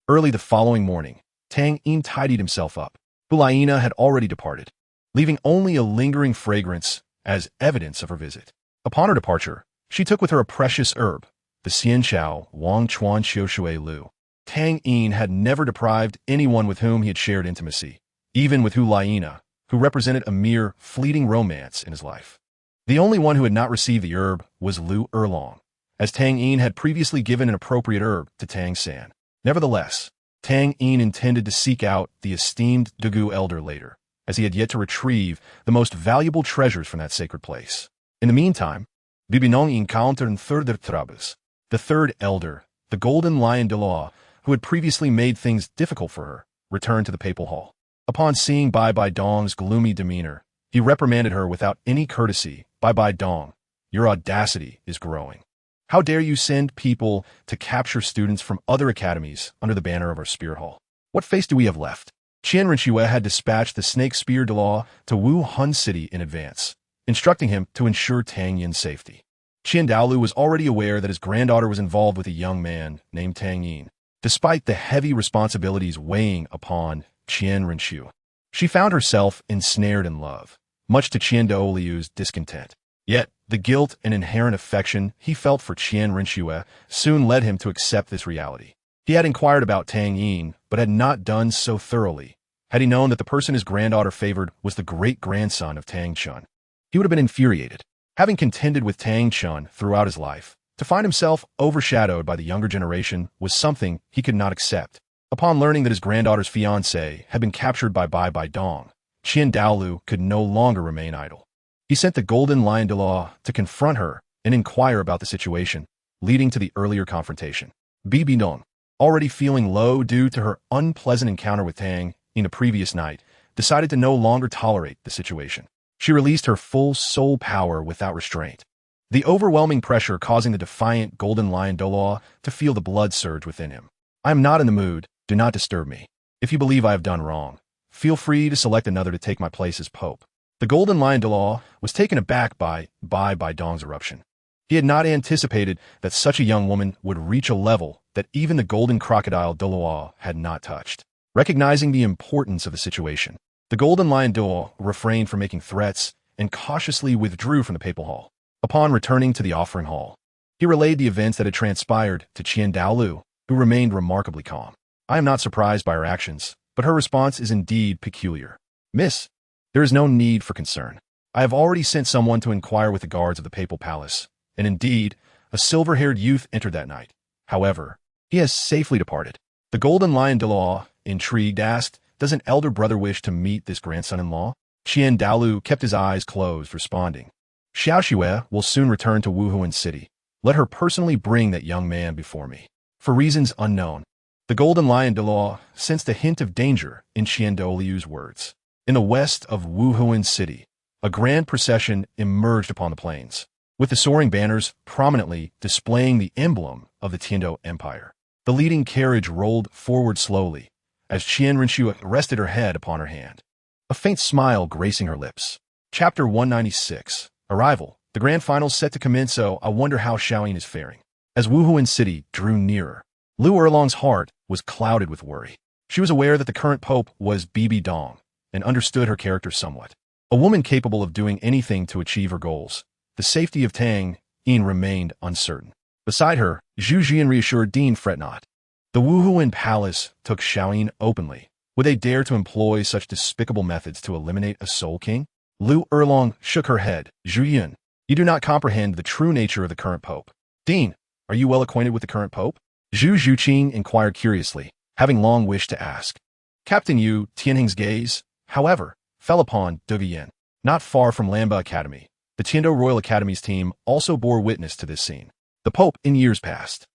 Early the following morning, Tang Yin tidied himself up. Hulaina had already departed, leaving only a lingering fragrance as evidence of her visit. Upon her departure, she took with her a precious herb, the Xianxiao Wang Chuan Xiushui Lu. Tang Yin had never deprived anyone with whom he had shared intimacy, even with Hulaina, who represented a mere fleeting romance in his life. The only one who had not received the herb was Lu Erlong, as Tang Yin had previously given an appropriate herb to Tang San. Nevertheless, Tang Yin intended to seek out the esteemed Douluo elder later, as he had yet to retrieve the most valuable treasures from that sacred place. In the meantime, Bibinong encountered the third elder, the golden lion Douluo, who had previously made things difficult for her, returned to the papal hall. Upon seeing Bai Bai Dong's gloomy demeanor, he reprimanded her without any courtesy. Bai Bai Dong, your audacity is growing. How dare you send people to capture students from other academies under the banner of our spear hall? What face do we have left? Qian Renxue had dispatched the snake spear Douluo to Wuhan City in advance, instructing him to ensure Tang Yin's safety. Qian Douluo was already aware that his granddaughter was involved with a young man named Tang Yin. Despite the heavy responsibilities weighing upon Qian Renxue, she found herself ensnared in love, much to Qian Douluo's discontent. Yet, the guilt and inherent affection he felt for Qian Renxue soon led him to accept this reality. He had inquired about Tang Yin, but had not done so thoroughly. Had he known that the person his granddaughter favored was the great-grandson of Tang Chun, he would have been infuriated. Having contended with Tang Chun throughout his life, to find himself overshadowed by the younger generation was something he could not accept. Upon learning that his granddaughter's fiancé had been captured by Bai Bai Dong, Qian Douluo could no longer remain idle. He sent the golden lion Douluo to confront her and inquire about the situation, leading to the earlier confrontation. Bibi Dong, already feeling low due to her unpleasant encounter with Tang in the previous night, decided to no longer tolerate the situation. She released her full soul power without restraint, the overwhelming pressure causing the defiant golden lion Douluo to feel the blood surge within him. I am not in the mood, do not disturb me. If you believe I have done wrong, feel free to select another to take my place as Pope. The golden lion Douluo was taken aback by Bai Bai Dong's eruption. He had not anticipated that such a young woman would reach a level that even the golden crocodile Douluo had not touched. Recognizing the importance of the situation, The Golden Lion Douluo refrained from making threats and cautiously withdrew from the papal hall. Upon returning to the offering hall, he relayed the events that had transpired to Douluo, who remained remarkably calm. I am not surprised by her actions, but her response is indeed peculiar. Miss, there is no need for concern. I have already sent someone to inquire with the guards of the papal palace, and indeed, a silver-haired youth entered that night. However, he has safely departed. The Golden Lion Douluo, intrigued, asked, does an elder brother wish to meet this grandson-in-law? Douluo kept his eyes closed, responding, Xiao Xue will soon return to Wuhuan City. Let her personally bring that young man before me. For reasons unknown, the Golden Lion Douluo sensed a hint of danger in Douluo's words. In the west of Wuhuan City, a grand procession emerged upon the plains, with the soaring banners prominently displaying the emblem of the Tiando Empire. The leading carriage rolled forward slowly, as Qian Rinxue rested her head upon her hand, a faint smile gracing her lips. Chapter 196. Arrival. The grand finals set to commence, so I wonder how Xiaoyin is faring. As Wuhuan City drew nearer, Lu Erlong's heart was clouded with worry. She was aware that the current pope was Bibi Dong, and understood her character somewhat. A woman capable of doing anything to achieve her goals, the safety of Tang Yin remained uncertain. Beside her, Zhu Jian reassured Dean, fret not. The Wuhuan palace took Xiaoyin openly. Would they dare to employ such despicable methods to eliminate a soul king? Lu Erlong shook her head. Zhu Yun, you do not comprehend the true nature of the current pope. Dean, are you well acquainted with the current pope? Zhu Zhuqing inquired curiously, having long wished to ask. Captain Yu Tianhing's gaze, however, fell upon Douluo. Not far from Lamba Academy, the Tiando Royal Academy's team also bore witness to this scene. The pope in years past.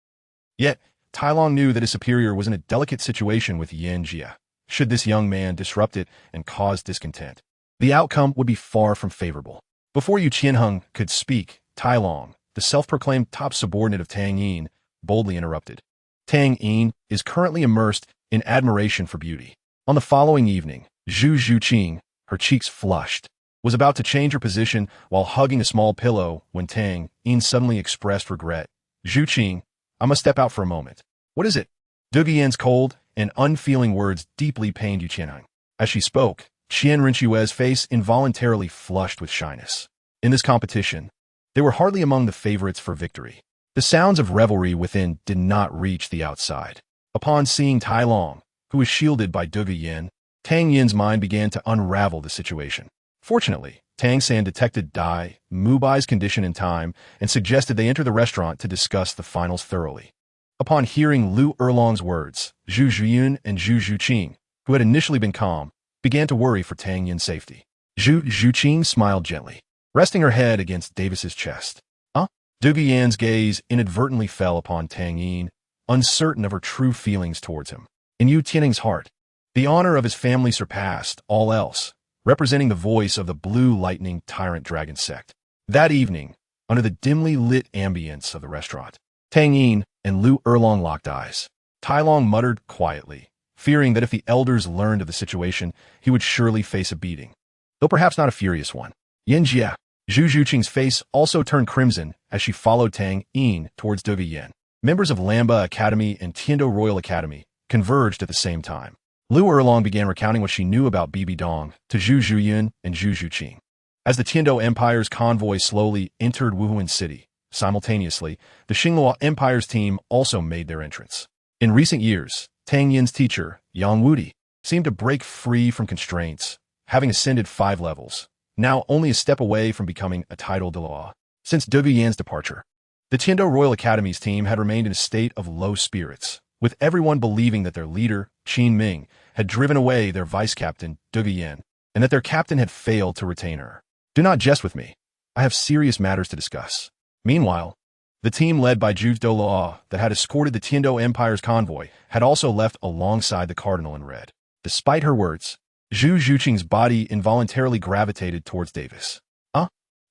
Yet, Tai Long knew that his superior was in a delicate situation with Yan Jia. Should this young man disrupt it and cause discontent, the outcome would be far from favorable. Before Yu Qianheng could speak, Tai Long, the self-proclaimed top subordinate of Tang Yin, boldly interrupted. Tang Yin is currently immersed in admiration for beauty. On the following evening, Zhu Zhuqing, her cheeks flushed, was about to change her position while hugging a small pillow when Tang Yin suddenly expressed regret. Zhuqing, I must step out for a moment. What is it? Douluo's cold and unfeeling words deeply pained Yu Qianheng. As she spoke, Qian Rinxue's face involuntarily flushed with shyness. In this competition, they were hardly among the favorites for victory. The sounds of revelry within did not reach the outside. Upon seeing Tai Long, who was shielded by Douluo, Tang Yin's mind began to unravel the situation. Fortunately, Tang San detected Dai Mubai's condition in time and suggested they enter the restaurant to discuss the finals thoroughly. Upon hearing Lu Erlong's words, Zhu Zhiyun and Zhu Zhuqing, who had initially been calm, began to worry for Tang Yin's safety. Zhu Zhuqing smiled gently, resting her head against Davis's chest. Douluo's gaze inadvertently fell upon Tang Yin, uncertain of her true feelings towards him. In Yu Tianhing's heart, the honor of his family surpassed all else, representing the voice of the Blue Lightning Tyrant Dragon sect. That evening, under the dimly lit ambience of the restaurant, Tang Yin and Lu Erlong locked eyes. Tai Long muttered quietly, fearing that if the elders learned of the situation, he would surely face a beating, though perhaps not a furious one. Yan Jia, Zhu Zhuqing's face also turned crimson as she followed Tang Yin towards Douluo. Members of Lamba Academy and Tiando Royal Academy converged at the same time. Lu Erlong began recounting what she knew about Bibi Dong to Zhu Zhiyun and Zhu Zhuqing. As the Tiando Empire's convoy slowly entered Wuhuan City, simultaneously, the Xinghua Empire's team also made their entrance. In recent years, Tang Yin's teacher, Yang Wudi, seemed to break free from constraints, having ascended 5 levels, now only a step away from becoming a title de law. Since Douluo's departure, the Tiando Royal Academy's team had remained in a state of low spirits, with everyone believing that their leader, Qin Ming, had driven away their vice-captain, Douluo, and that their captain had failed to retain her. Do not jest with me. I have serious matters to discuss. Meanwhile, the team led by Zhu Douluo that had escorted the Tiando Empire's convoy had also left alongside the cardinal in red. Despite her words, Zhu Zhuqing's body involuntarily gravitated towards Davis.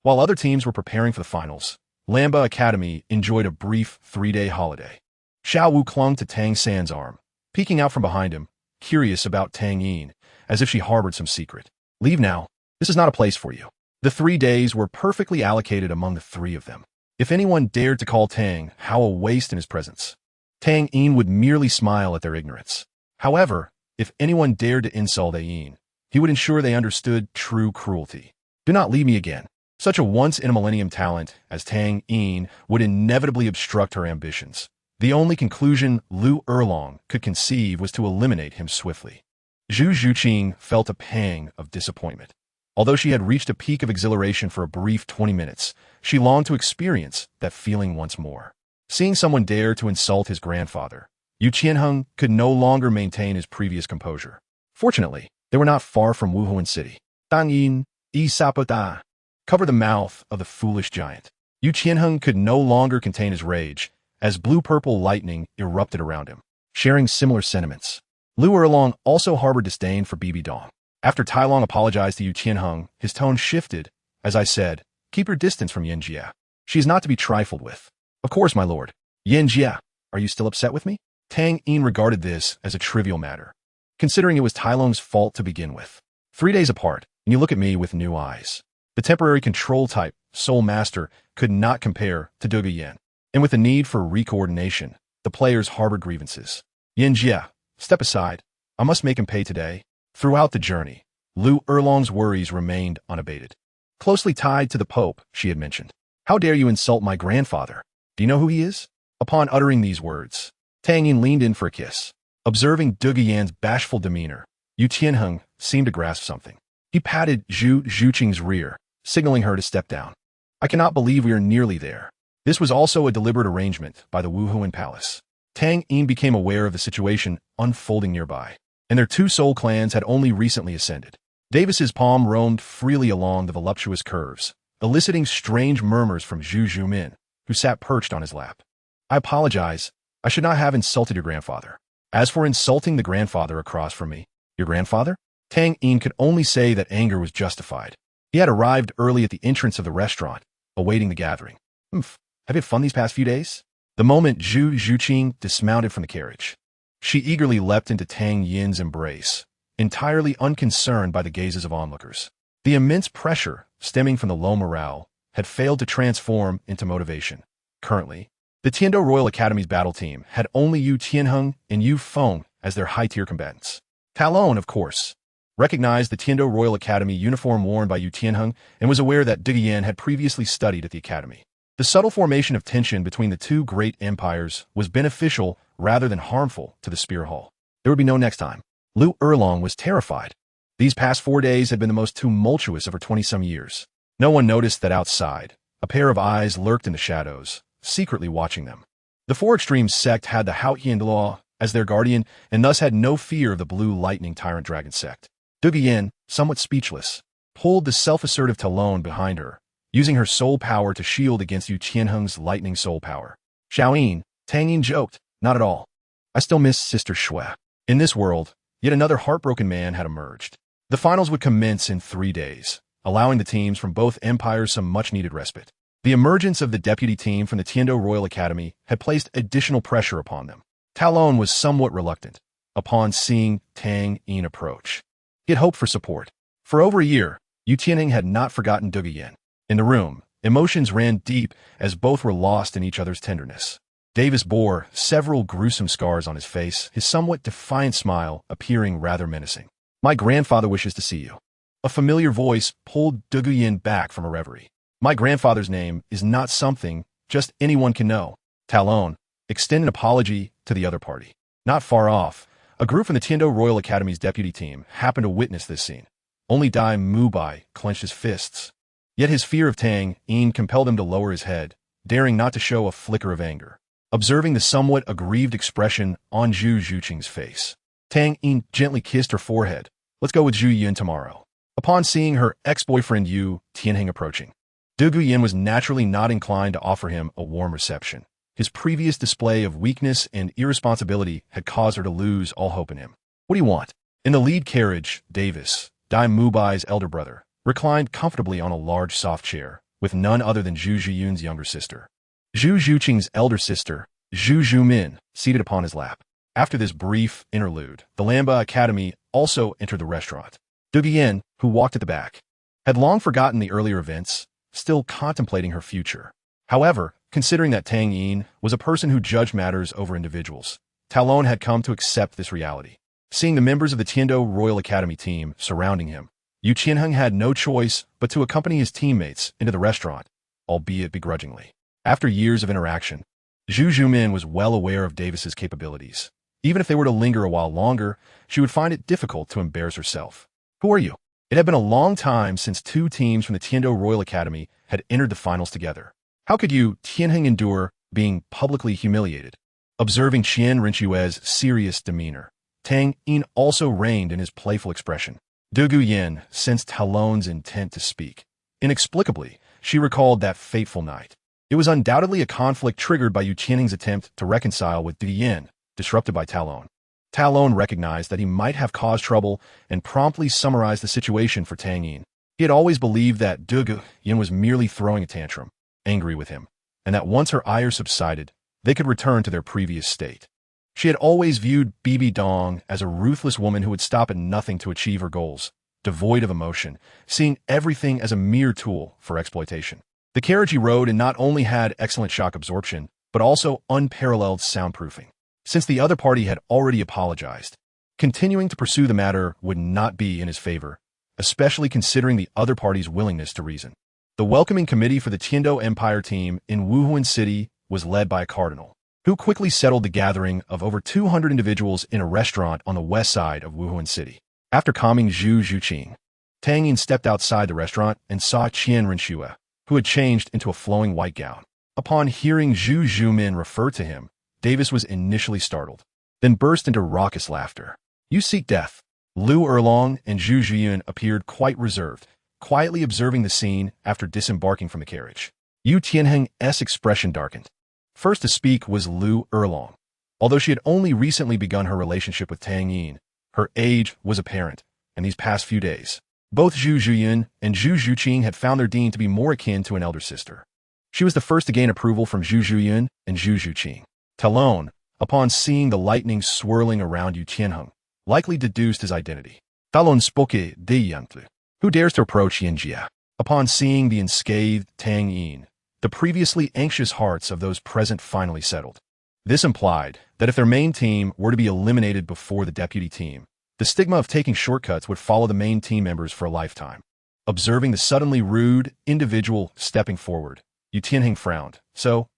While other teams were preparing for the finals, Lamba Academy enjoyed a brief 3-day holiday. Xiao Wu clung to Tang San's arm, peeking out from behind him, curious about Tang Yin, as if she harbored some secret. Leave now. This is not a place for you. The 3 days were perfectly allocated among the 3 of them. If anyone dared to call Tang Hao a waste in his presence, Tang Yin would merely smile at their ignorance. However, if anyone dared to insult Yin, He would ensure they understood true cruelty. Do not leave me again. Such a once-in-a-millennium talent as Tang Yin would inevitably obstruct her ambitions. The only conclusion Lu Erlong could conceive was to eliminate him swiftly. Zhu Zhuqing felt a pang of disappointment. Although she had reached a peak of exhilaration for a brief 20 minutes, she longed to experience that feeling once more. Seeing someone dare to insult his grandfather, Yu Qianheng could no longer maintain his previous composure. Fortunately, they were not far from Wuhuan City. Tang Yin, Yi Sapota, cover the mouth of the foolish giant. Yu Qianheng could no longer contain his rage, as blue-purple lightning erupted around him. Sharing similar sentiments, Lu Erlong also harbored disdain for Bibi Dong. After Tai Long apologized to Yu Qianheng, his tone shifted. As I said, keep your distance from Yin Jia. She is not to be trifled with. Of course, my lord. Yin Jia, are you still upset with me? Tang Yin regarded this as a trivial matter, considering it was Tai Long's fault to begin with. 3 days apart, and you look at me with new eyes. The temporary control-type Soul Master could not compare to Duge Yin. And with the need for recoordination, the players harbored grievances. Yin Jia, step aside. I must make him pay today. Throughout the journey, Lu Erlong's worries remained unabated. Closely tied to the Pope, she had mentioned. How dare you insult my grandfather? Do you know who he is? Upon uttering these words, Tang Yin leaned in for a kiss. Observing Duge Yan's bashful demeanor, Yu Tianheng seemed to grasp something. He patted Zhu Zhuqing's rear, signaling her to step down. I cannot believe we are nearly there. This was also a deliberate arrangement by the Wuhuan Palace. Tang Yin became aware of the situation unfolding nearby, and their two soul clans had only recently ascended. Davis's palm roamed freely along the voluptuous curves, eliciting strange murmurs from Zhu Zhumin, who sat perched on his lap. I apologize. I should not have insulted your grandfather. As for insulting the grandfather across from me, your grandfather? Tang Yin could only say that anger was justified. He had arrived early at the entrance of the restaurant, awaiting the gathering. Have you had fun these past few days? The moment Zhu Zhuqing dismounted from the carriage, she eagerly leapt into Tang Yin's embrace, entirely unconcerned by the gazes of onlookers. The immense pressure stemming from the low morale had failed to transform into motivation. Currently, the Tiando Royal Academy's battle team had only Yu Tianheng and Yu Feng as their high-tier combatants. Talon, of course, recognized the Tiando Royal Academy uniform worn by Yu Tianheng and was aware that Duge Yan had previously studied at the academy. The subtle formation of tension between the two great empires was beneficial rather than harmful to the Spear Hall. There would be no next time. Lu Erlong was terrified. These past 4 days had been the most tumultuous of her 20-some years. No one noticed that outside, a pair of eyes lurked in the shadows, secretly watching them. The Four Extremes sect had the Haotian Law as their guardian and thus had no fear of the Blue Lightning Tyrant Dragon sect. Duge Yan, somewhat speechless, pulled the self-assertive Talon behind her, using her soul power to shield against Yu Qianheng's lightning soul power. Xiaoyin, Tang Yin joked, not at all. I still miss Sister Shui. In this world, yet another heartbroken man had emerged. The finals would commence in 3 days, allowing the teams from both empires some much-needed respite. The emergence of the deputy team from the Tiando Royal Academy had placed additional pressure upon them. Talon was somewhat reluctant upon seeing Tang Yin approach. He had hoped for support. For over a year, Yu Tianheng had not forgotten Duge Yan. In the room, emotions ran deep as both were lost in each other's tenderness. Davis bore several gruesome scars on his face, his somewhat defiant smile appearing rather menacing. My grandfather wishes to see you. A familiar voice pulled Duge Yan back from a reverie. My grandfather's name is not something just anyone can know. Talon extended an apology to the other party. Not far off, a group from the Tiando Royal Academy's deputy team happened to witness this scene. Only Dai Mubai clenched his fists. Yet his fear of Tang Yin compelled him to lower his head, daring not to show a flicker of anger. Observing the somewhat aggrieved expression on Zhu Zhuqing's face, Tang Yin gently kissed her forehead. Let's go with Zhu Yun tomorrow. Upon seeing her ex-boyfriend Yu Tianheng approaching, Duge Yan was naturally not inclined to offer him a warm reception. His previous display of weakness and irresponsibility had caused her to lose all hope in him. What do you want? In the lead carriage, Davis, Dai Mubai's elder brother, reclined comfortably on a large soft chair, with none other than Zhu Zhiyun's younger sister. Zhu Zhuqing's elder sister, Zhu Zhumin, seated upon his lap. After this brief interlude, the Lamba Academy also entered the restaurant. Duge Yan, who walked at the back, had long forgotten the earlier events, still contemplating her future. However, considering that Tang Yin was a person who judged matters over individuals, Talon had come to accept this reality. Seeing the members of the Tiando Royal Academy team surrounding him, Yu Qianheng had no choice but to accompany his teammates into the restaurant, albeit begrudgingly. After years of interaction, Zhu Zhumin was well aware of Davis's capabilities. Even if they were to linger a while longer, she would find it difficult to embarrass herself. Who are you? It had been a long time since two teams from the Tiando Royal Academy had entered the finals together. How could Yu Qianheng endure being publicly humiliated? Observing Qian Rinchue's serious demeanor, Tang Yin also reigned in his playful expression. Du Guyan sensed Talon's intent to speak. Inexplicably, she recalled that fateful night. It was undoubtedly a conflict triggered by Yu Qianheng's attempt to reconcile with Du Yin, disrupted by Talon. Talon recognized that he might have caused trouble and promptly summarized the situation for Tang Yin. He had always believed that Du Guyan was merely throwing a tantrum, angry with him, and that once her ire subsided, they could return to their previous state. She had always viewed Bibi Dong as a ruthless woman who would stop at nothing to achieve her goals, devoid of emotion, seeing everything as a mere tool for exploitation. The carriage he rode in not only had excellent shock absorption, but also unparalleled soundproofing. Since the other party had already apologized, continuing to pursue the matter would not be in his favor, especially considering the other party's willingness to reason. The welcoming committee for the Tiando Empire team in Wuhuan City was led by a cardinal, who quickly settled the gathering of over 200 individuals in a restaurant on the west side of Wuhuan City. After calming Zhu Zhuqing, Tang Yin stepped outside the restaurant and saw Qian Rinxue, who had changed into a flowing white gown. Upon hearing Zhu Zhumin refer to him, Davis was initially startled, then burst into raucous laughter. You seek death. Liu Erlong and Zhu Zhiyun appeared quite reserved, quietly observing the scene after disembarking from the carriage. Yu Tianheng's expression darkened. First to speak was Liu Erlong. Although she had only recently begun her relationship with Tang Yin, her age was apparent, and these past few days, both Zhu Zhiyun and Zhu Zhuqing had found their dean to be more akin to an elder sister. She was the first to gain approval from Zhu Zhiyun and Zhu Zhuqing. Talon, upon seeing the lightning swirling around Yu Tianheng, likely deduced his identity. Talon spoke de Yantlu. Who dares to approach Yinjia? Upon seeing the unscathed Tang Yin, the previously anxious hearts of those present finally settled. This implied that if their main team were to be eliminated before the deputy team, the stigma of taking shortcuts would follow the main team members for a lifetime. Observing the suddenly rude individual stepping forward, Yu Tianheng frowned. So,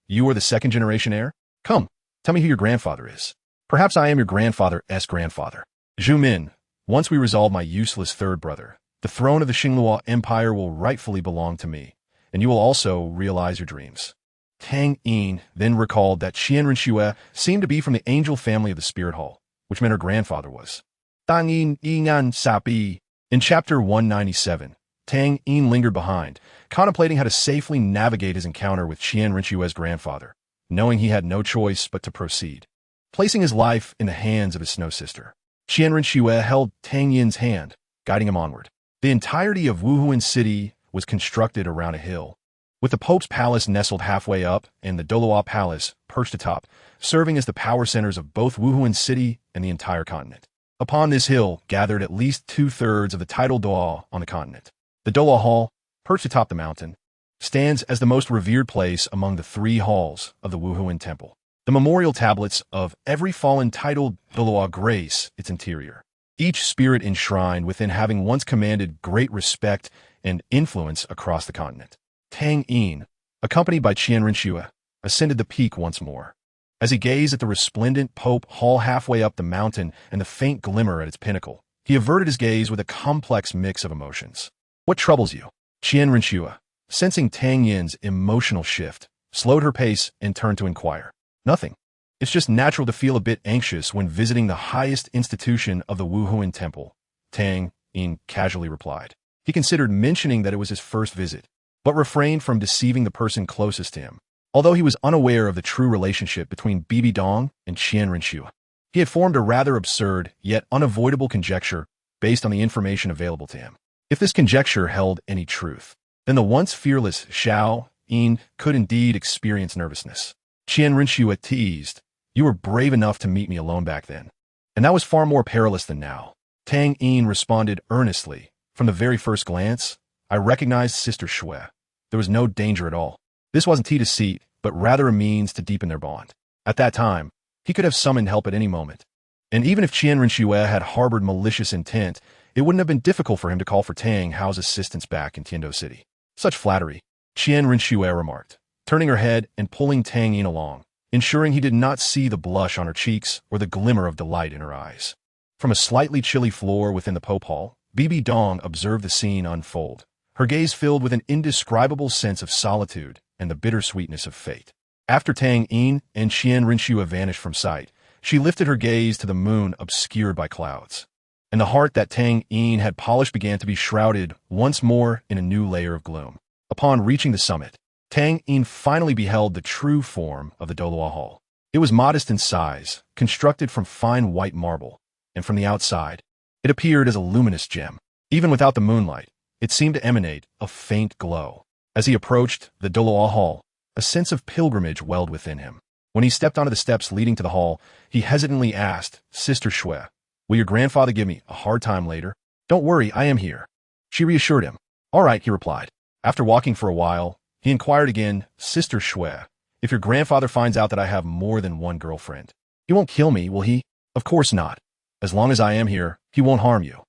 you are the second-generation heir? Come, tell me who your grandfather is. Perhaps I am your grandfather's grandfather. Zhu Min, once we resolve my useless third brother, the throne of the Xinghua Empire will rightfully belong to me, and you will also realize your dreams. Tang Yin then recalled that Qian Rinxue seemed to be from the angel family of the Spirit Hall, which meant her grandfather was. Tang Yin Yingan Sapi. In chapter 197, Tang Yin lingered behind, contemplating how to safely navigate his encounter with Qian Rinxue's grandfather, knowing he had no choice but to proceed. Placing his life in the hands of his snow sister, Qian Rinxue held Tang Yin's hand, guiding him onward. The entirety of Wuhuan City was constructed around a hill, with the Pope's palace nestled halfway up and the Douluo Palace perched atop, serving as the power centers of both Wuhuan City and the entire continent. Upon this hill gathered at least two-thirds of the tidal Douluo on the continent. The Douluo Hall, perched atop the mountain, stands as the most revered place among the three halls of the Wuhuan Temple. The memorial tablets of every fallen titled Douluo grace its interior, each spirit enshrined within having once commanded great respect and influence across the continent. Tang Yin, accompanied by Qian Rinxue, ascended the peak once more. As he gazed at the resplendent Pope Hall halfway up the mountain and the faint glimmer at its pinnacle, he averted his gaze with a complex mix of emotions. What troubles you? Qian Rinxue, sensing Tang Yin's emotional shift, slowed her pace and turned to inquire. Nothing. It's just natural to feel a bit anxious when visiting the highest institution of the Wuhuan Temple, Tang Yin casually replied. He considered mentioning that it was his first visit, but refrained from deceiving the person closest to him. Although he was unaware of the true relationship between Bibi Dong and Qian Rinxue, he had formed a rather absurd yet unavoidable conjecture based on the information available to him. If this conjecture held any truth, then the once fearless Xiao Yin could indeed experience nervousness. Qian Rinxue teased, "You were brave enough to meet me alone back then, and that was far more perilous than now." Tang Yin responded earnestly. From the very first glance, I recognized Sister Xue. There was no danger at all. This wasn't tea to seat, but rather a means to deepen their bond. At that time, he could have summoned help at any moment. And even if Qian Rinxue had harbored malicious intent, it wouldn't have been difficult for him to call for Tang Hao's assistance back in Tiando City. Such flattery, Qian Rinxue remarked, turning her head and pulling Tang Yin along, ensuring he did not see the blush on her cheeks or the glimmer of delight in her eyes. From a slightly chilly floor within the Pope Hall, Bibi Dong observed the scene unfold, her gaze filled with an indescribable sense of solitude and the bittersweetness of fate. After Tang Yin and Qian Rinxue vanished from sight, she lifted her gaze to the moon obscured by clouds. And the heart that Tang Yin had polished began to be shrouded once more in a new layer of gloom. Upon reaching the summit, Tang Yin finally beheld the true form of the Douluo Hall. It was modest in size, constructed from fine white marble, and from the outside, it appeared as a luminous gem. Even without the moonlight, it seemed to emanate a faint glow. As he approached the Douluo Hall, a sense of pilgrimage welled within him. When he stepped onto the steps leading to the hall, he hesitantly asked, "Sister Shui, will your grandfather give me a hard time later?" "Don't worry, I am here," she reassured him. "All right," he replied. After walking for a while, he inquired again, "Sister Shui, if your grandfather finds out that I have more than one girlfriend, he won't kill me, will he?" "Of course not. As long as I am here, he won't harm you."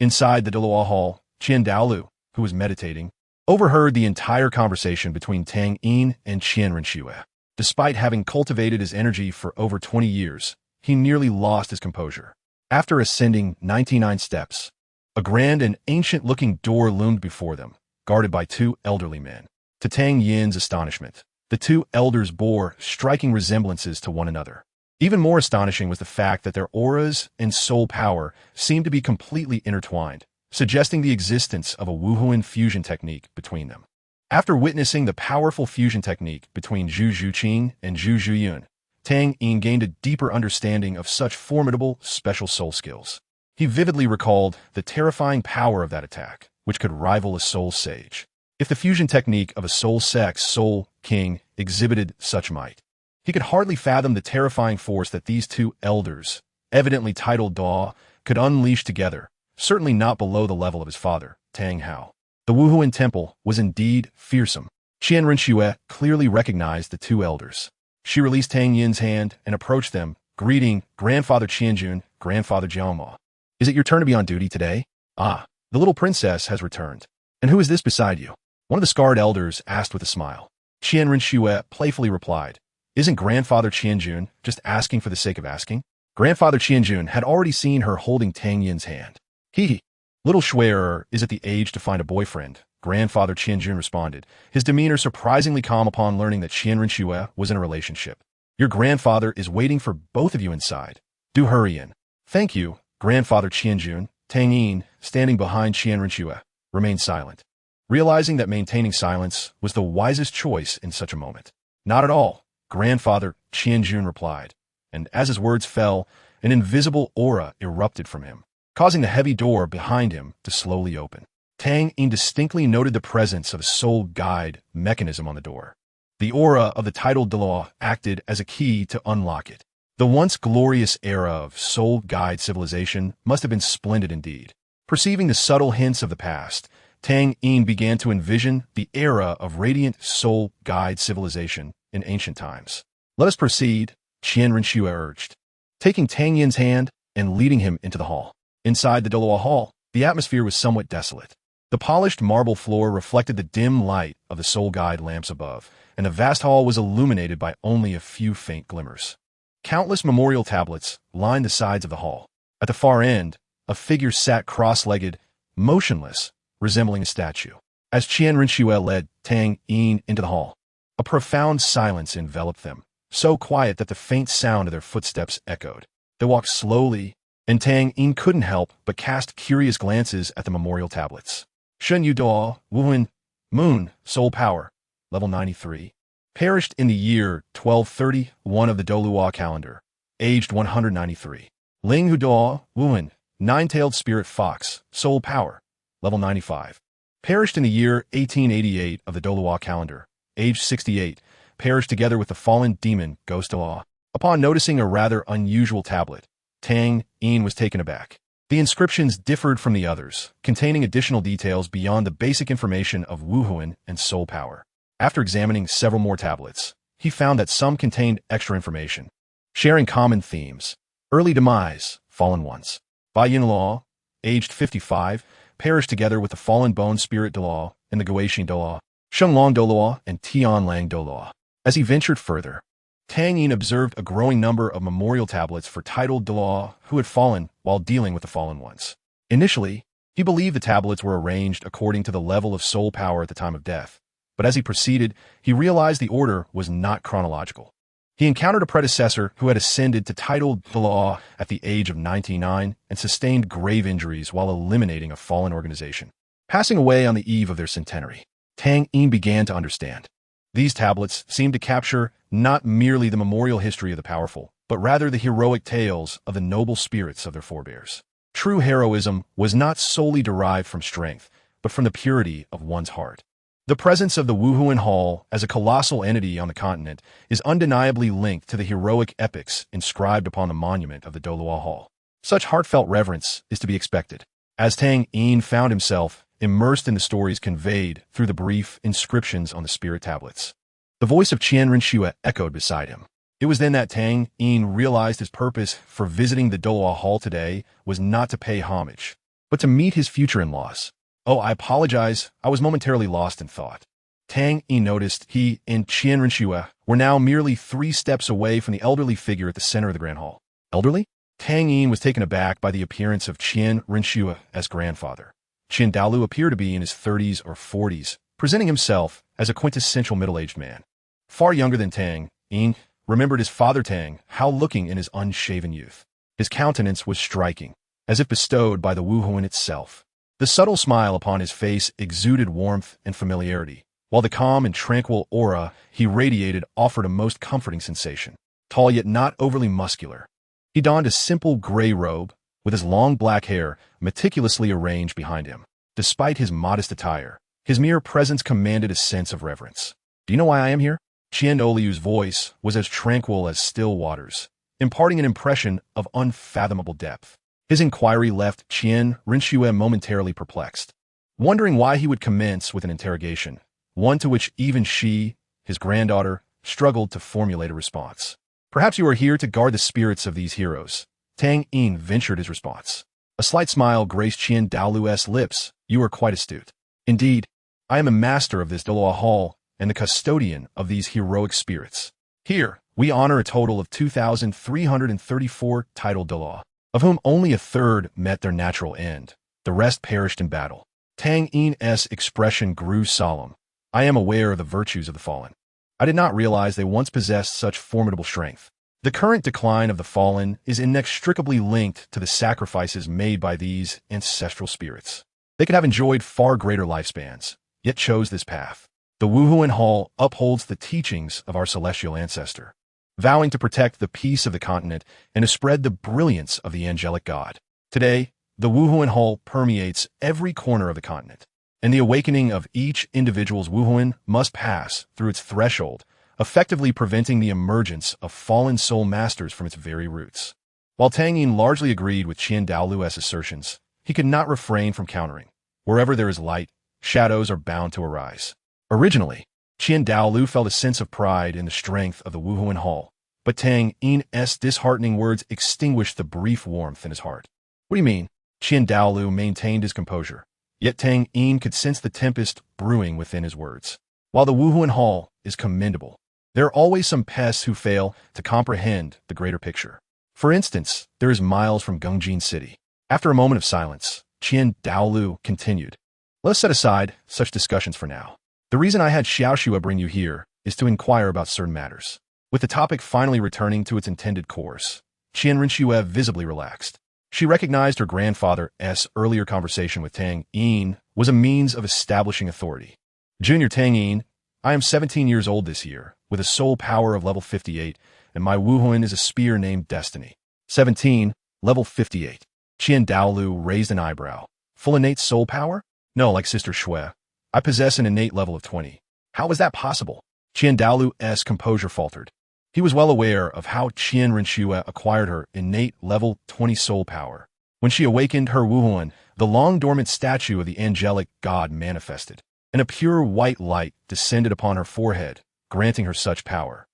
Inside the Douluo Hall, Qian Douluo, who was meditating, overheard the entire conversation between Tang Yin and Qian Rinxue. Despite having cultivated his energy for over 20 years, he nearly lost his composure. After ascending 99 steps, a grand and ancient-looking door loomed before them, guarded by two elderly men. To Tang Yin's astonishment, the two elders bore striking resemblances to one another. Even more astonishing was the fact that their auras and soul power seemed to be completely intertwined, suggesting the existence of a Wuhuan fusion technique between them. After witnessing the powerful fusion technique between Zhu Zhuqing and Zhu Zhuyun, Tang Yin gained a deeper understanding of such formidable special soul skills. He vividly recalled the terrifying power of that attack, which could rival a soul sage. If the fusion technique of a soul sex soul king exhibited such might, he could hardly fathom the terrifying force that these two elders, evidently titled Daw, could unleash together, certainly not below the level of his father, Tang Hao. The Wuhuan temple was indeed fearsome. Qian Rinxue clearly recognized the two elders. She released Tang Yin's hand and approached them, greeting Grandfather Qianjun, Grandfather Jiaoma. "Is it your turn to be on duty today?" "Ah, the little princess has returned. And who is this beside you?" One of the scarred elders asked with a smile. Qian Rinxue playfully replied, "Isn't Grandfather Qianjun just asking for the sake of asking?" Grandfather Qianjun had already seen her holding Tang Yin's hand. "Hee. Little Shui'er is at the age to find a boyfriend," Grandfather Qianjun responded, his demeanor surprisingly calm upon learning that Qian Rinxue was in a relationship. "Your grandfather is waiting for both of you inside. Do hurry in." "Thank you, Grandfather Qianjun." Tang Yin, standing behind Qian Rinxue, remained silent, realizing that maintaining silence was the wisest choice in such a moment. "Not at all," Grandfather Qianjun replied, and as his words fell, an invisible aura erupted from him, causing the heavy door behind him to slowly open. Tang Yin distinctly noted the presence of a soul guide mechanism on the door. The aura of the titled Douluo acted as a key to unlock it. The once glorious era of soul guide civilization must have been splendid indeed. Perceiving the subtle hints of the past, Tang Yin began to envision the era of radiant soul guide civilization in ancient times. "Let us proceed," Qian Rinxue urged, taking Tang Yin's hand and leading him into the hall. Inside the Douluo Hall, the atmosphere was somewhat desolate. The polished marble floor reflected the dim light of the soul guide lamps above, and the vast hall was illuminated by only a few faint glimmers. Countless memorial tablets lined the sides of the hall. At the far end, a figure sat cross-legged, motionless, resembling a statue. As Qian Rinxue led Tang Yin into the hall, a profound silence enveloped them, so quiet that the faint sound of their footsteps echoed. They walked slowly, and Tang Yin couldn't help but cast curious glances at the memorial tablets. Shen Yu Dao, Wuhuan, Moon, Soul Power, level 93. Perished in the year 1231 of the Douluo calendar, aged 193. Ling Hu Dao, Wuhuan, Nine-Tailed Spirit Fox, Soul Power, level 95. Perished in the year 1888 of the Douluo calendar, aged 68, perished together with the fallen demon Ghost Douluo. Upon noticing a rather unusual tablet, Tang Yin was taken aback. The inscriptions differed from the others, containing additional details beyond the basic information of Wuhuan and Soul Power. After examining several more tablets, he found that some contained extra information, sharing common themes. Early demise, fallen ones. Bai Yinluo, aged 55, perished together with the fallen bone spirit Douluo and the Guixin Douluo, Shenglong Douluo, and Tianlang Douluo. As he ventured further, Tang Yin observed a growing number of memorial tablets for titled Douluo who had fallen while dealing with the fallen ones. Initially, he believed the tablets were arranged according to the level of soul power at the time of death, but as he proceeded, he realized the order was not chronological. He encountered a predecessor who had ascended to titled Douluo at the age of 99 and sustained grave injuries while eliminating a fallen organization. Passing away on the eve of their centenary, Tang Yin began to understand. These tablets seemed to capture not merely the memorial history of the powerful, but rather the heroic tales of the noble spirits of their forebears. True heroism was not solely derived from strength, but from the purity of one's heart. The presence of the Wuhuan Hall as a colossal entity on the continent is undeniably linked to the heroic epics inscribed upon the monument of the Douluo Hall. Such heartfelt reverence is to be expected, as Tang Yin found himself immersed in the stories conveyed through the brief inscriptions on the spirit tablets. The voice of Qian Rinxue echoed beside him. It was then that Tang Yin realized his purpose for visiting the Douluo Hall today was not to pay homage, but to meet his future in-laws. "Oh, I apologize. I was momentarily lost in thought." Tang Yin noticed he and Qian Rinxue were now merely 3 steps away from the elderly figure at the center of the Grand Hall. Elderly? Tang Yin was taken aback by the appearance of Qian Rinxue as grandfather. Qian Douluo appeared to be in his 30s or 40s, presenting himself as a quintessential middle-aged man. Far younger than Tang Yin remembered his father Tang Hao looking in his unshaven youth. His countenance was striking, as if bestowed by the Wuhuan itself. The subtle smile upon his face exuded warmth and familiarity, while the calm and tranquil aura he radiated offered a most comforting sensation. Tall yet not overly muscular, he donned a simple gray robe, with his long black hair meticulously arranged behind him. Despite his modest attire, his mere presence commanded a sense of reverence. "Do you know why I am here?" Qian Oliu's voice was as tranquil as still waters, imparting an impression of unfathomable depth. His inquiry left Qian Rinxue momentarily perplexed, wondering why he would commence with an interrogation, one to which even she, his granddaughter, struggled to formulate a response. "Perhaps you are here to guard the spirits of these heroes." Tang Yin ventured his response. A slight smile graced Qian Douluo's lips. "You are quite astute. Indeed, I am a master of this Douluo Hall and the custodian of these heroic spirits. Here, we honor a total of 2,334 titled Douluo, of whom only a third met their natural end. The rest perished in battle." Tang Yin's expression grew solemn. "I am aware of the virtues of the fallen. I did not realize they once possessed such formidable strength. The current decline of the fallen is inextricably linked to the sacrifices made by these ancestral spirits. They could have enjoyed far greater lifespans, yet chose this path. The Wuhuan Hall upholds the teachings of our celestial ancestor, vowing to protect the peace of the continent and to spread the brilliance of the angelic god. Today, the Wuhuan Hall permeates every corner of the continent, and the awakening of each individual's Wuhuan must pass through its threshold, effectively preventing the emergence of fallen soul masters from its very roots." While Tang Yin largely agreed with Qian Douluo's assertions, he could not refrain from countering. Wherever there is light, shadows are bound to arise. Originally, Qian Douluo felt a sense of pride in the strength of the Wuhuan Hall, but Tang Yin's disheartening words extinguished the brief warmth in his heart. "What do you mean?" Qian Douluo maintained his composure, yet Tang Yin could sense the tempest brewing within his words. While the Wuhuan Hall is commendable, there are always some pests who fail to comprehend the greater picture. For instance, there is Miles from Gongjin City. After a moment of silence, Qian Douluo continued, "Let us set aside such discussions for now. The reason I had Xiaoxue bring you here is to inquire about certain matters." With the topic finally returning to its intended course, Qian Rinxue visibly relaxed. She recognized her grandfather's earlier conversation with Tang Yin was a means of establishing authority. "Junior Tang Yin, I am 17 years old this year, with a soul power of level 58, and my Wuhuan is a spear named Destiny." 17, level 58. Qian Douluo raised an eyebrow. "Full innate soul power?" "No, like Sister Shui. I possess an innate level of 20. "How is that possible?" Qian Douluo's composure faltered. He was well aware of how Qian Rinxue acquired her innate level 20 soul power. When she awakened her Wuhuan, the long-dormant statue of the angelic god manifested, and a pure white light descended upon her forehead, granting her such power.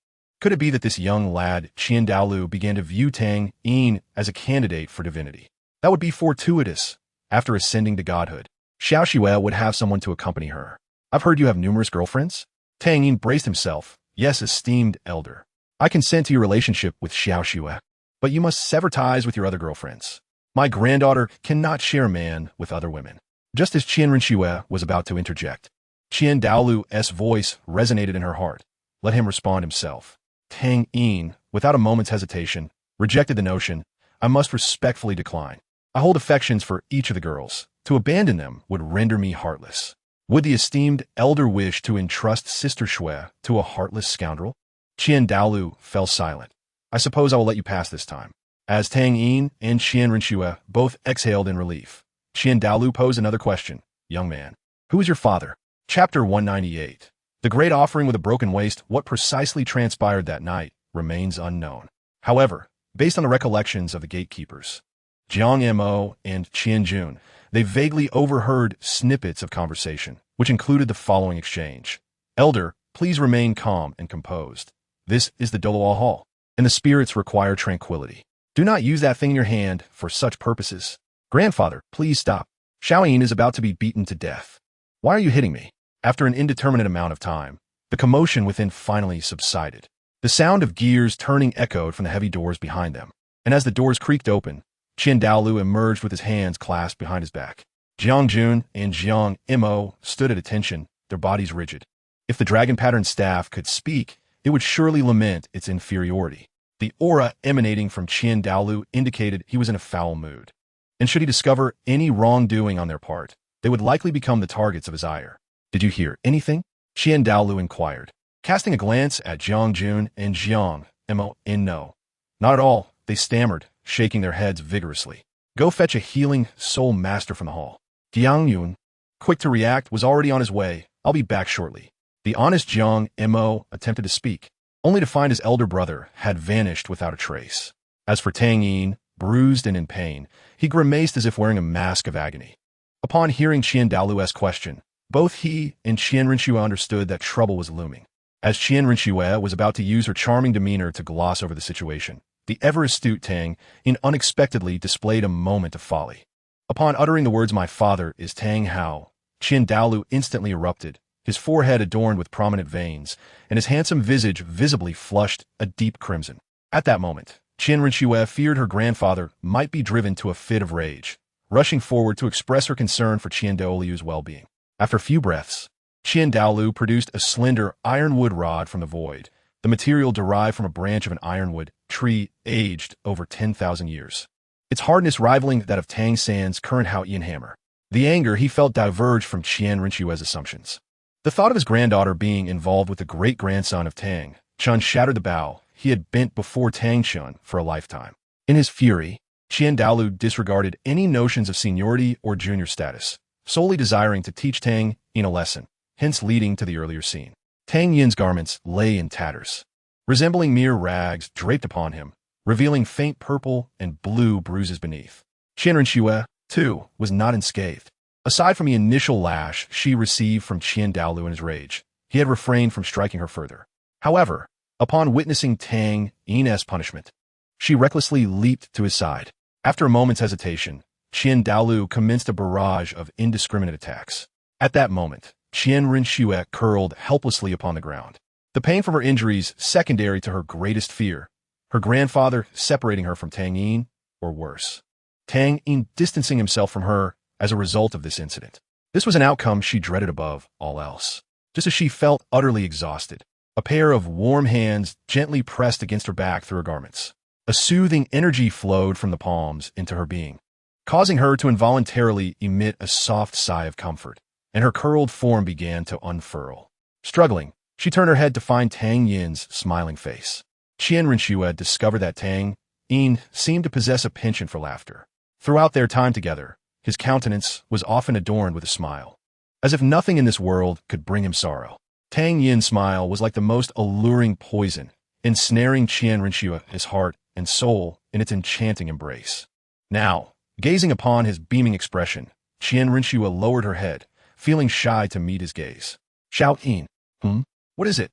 Could it be that this young lad, Qian Douluo, began to view Tang Yin as a candidate for divinity? That would be fortuitous. After ascending to godhood, Xiao Xue would have someone to accompany her. I've heard you have numerous girlfriends? Tang Yin braced himself. Yes, esteemed elder. I consent to your relationship with Xiao Xue, but you must sever ties with your other girlfriends. My granddaughter cannot share a man with other women. Just as Qian Rinxue was about to interject, Qian Daolu's voice resonated in her heart. Let him respond himself. Tang Yin, without a moment's hesitation, rejected the notion. I must respectfully decline. I hold affections for each of the girls. To abandon them would render me heartless. Would the esteemed elder wish to entrust Sister Xue to a heartless scoundrel? Qian Daoluo fell silent. I suppose I will let you pass this time. As Tang Yin and Qian Rinxue both exhaled in relief, Qian Daoluo posed another question. Young man, who is your father? Chapter 198. The Great Offering with a Broken Waist. What precisely transpired that night remains unknown. However, based on the recollections of the gatekeepers, Jiang Mo and Qian Jun, they vaguely overheard snippets of conversation, which included the following exchange. Elder, please remain calm and composed. This is the Douluo Hall, and the spirits require tranquility. Do not use that thing in your hand for such purposes. Grandfather, please stop. Xiaoyin is about to be beaten to death. Why are you hitting me? After an indeterminate amount of time, the commotion within finally subsided. The sound of gears turning echoed from the heavy doors behind them, and as the doors creaked open, Qian Daoluo emerged with his hands clasped behind his back. Jiang Jun and Jiang Mo stood at attention, their bodies rigid. If the dragon-patterned staff could speak, it would surely lament its inferiority. The aura emanating from Qian Daoluo indicated he was in a foul mood. And should he discover any wrongdoing on their part, they would likely become the targets of his ire. Did you hear anything? Qian Daoluo inquired, casting a glance at Jiang Jun and Jiang Mo. No. Not at all, they stammered, shaking their heads vigorously. Go fetch a healing soul master from the hall. Jiang Yun, quick to react, was already on his way. I'll be back shortly. The honest Jiang Mo attempted to speak, only to find his elder brother had vanished without a trace. As for Tang Yin, bruised and in pain, he grimaced as if wearing a mask of agony. Upon hearing Qian Daoluo's question, both he and Qian Rinxue understood that trouble was looming. As Qian Rinxue was about to use her charming demeanor to gloss over the situation, the ever-astute Tang Yin unexpectedly displayed a moment of folly. Upon uttering the words, "My father is Tang Hao," Qian Daoluo instantly erupted, his forehead adorned with prominent veins, and his handsome visage visibly flushed a deep crimson. At that moment, Qian Rinxue feared her grandfather might be driven to a fit of rage, rushing forward to express her concern for Qian Daoluo's well-being. After a few breaths, Qian Daoluo produced a slender ironwood rod from the void, the material derived from a branch of an ironwood tree aged over 10,000 years. Its hardness rivaling that of Tang San's current Haoyan hammer. The anger he felt diverged from Qian Rinxue's assumptions. The thought of his granddaughter being involved with the great-grandson of Tang Chun shattered the bow he had bent before Tang Chun for a lifetime. In his fury, Qian Daoluo disregarded any notions of seniority or junior status, solely desiring to teach Tang Yin a lesson, hence leading to the earlier scene. Tang Yin's garments lay in tatters, resembling mere rags draped upon him, revealing faint purple and blue bruises beneath. Qian Rinxue, too, was not unscathed. Aside from the initial lash she received from Qian Daoluo in his rage, he had refrained from striking her further. However, upon witnessing Tang Yin's punishment, she recklessly leaped to his side. After a moment's hesitation, Qian Daoluo commenced a barrage of indiscriminate attacks. At that moment, Qian Rinxue curled helplessly upon the ground. The pain from her injuries secondary to her greatest fear, her grandfather separating her from Tang Yin, or worse, Tang Yin distancing himself from her as a result of this incident. This was an outcome she dreaded above all else. Just as she felt utterly exhausted, a pair of warm hands gently pressed against her back through her garments. A soothing energy flowed from the palms into her being, causing her to involuntarily emit a soft sigh of comfort, and her curled form began to unfurl. Struggling, she turned her head to find Tang Yin's smiling face. Qian Rinxue discovered that Tang Yin seemed to possess a penchant for laughter. Throughout their time together, his countenance was often adorned with a smile, as if nothing in this world could bring him sorrow. Tang Yin's smile was like the most alluring poison, ensnaring Qian Rinxue's heart and soul in its enchanting embrace. Now, gazing upon his beaming expression, Qian Rinxue lowered her head, feeling shy to meet his gaze. Xiao Yin, what is it?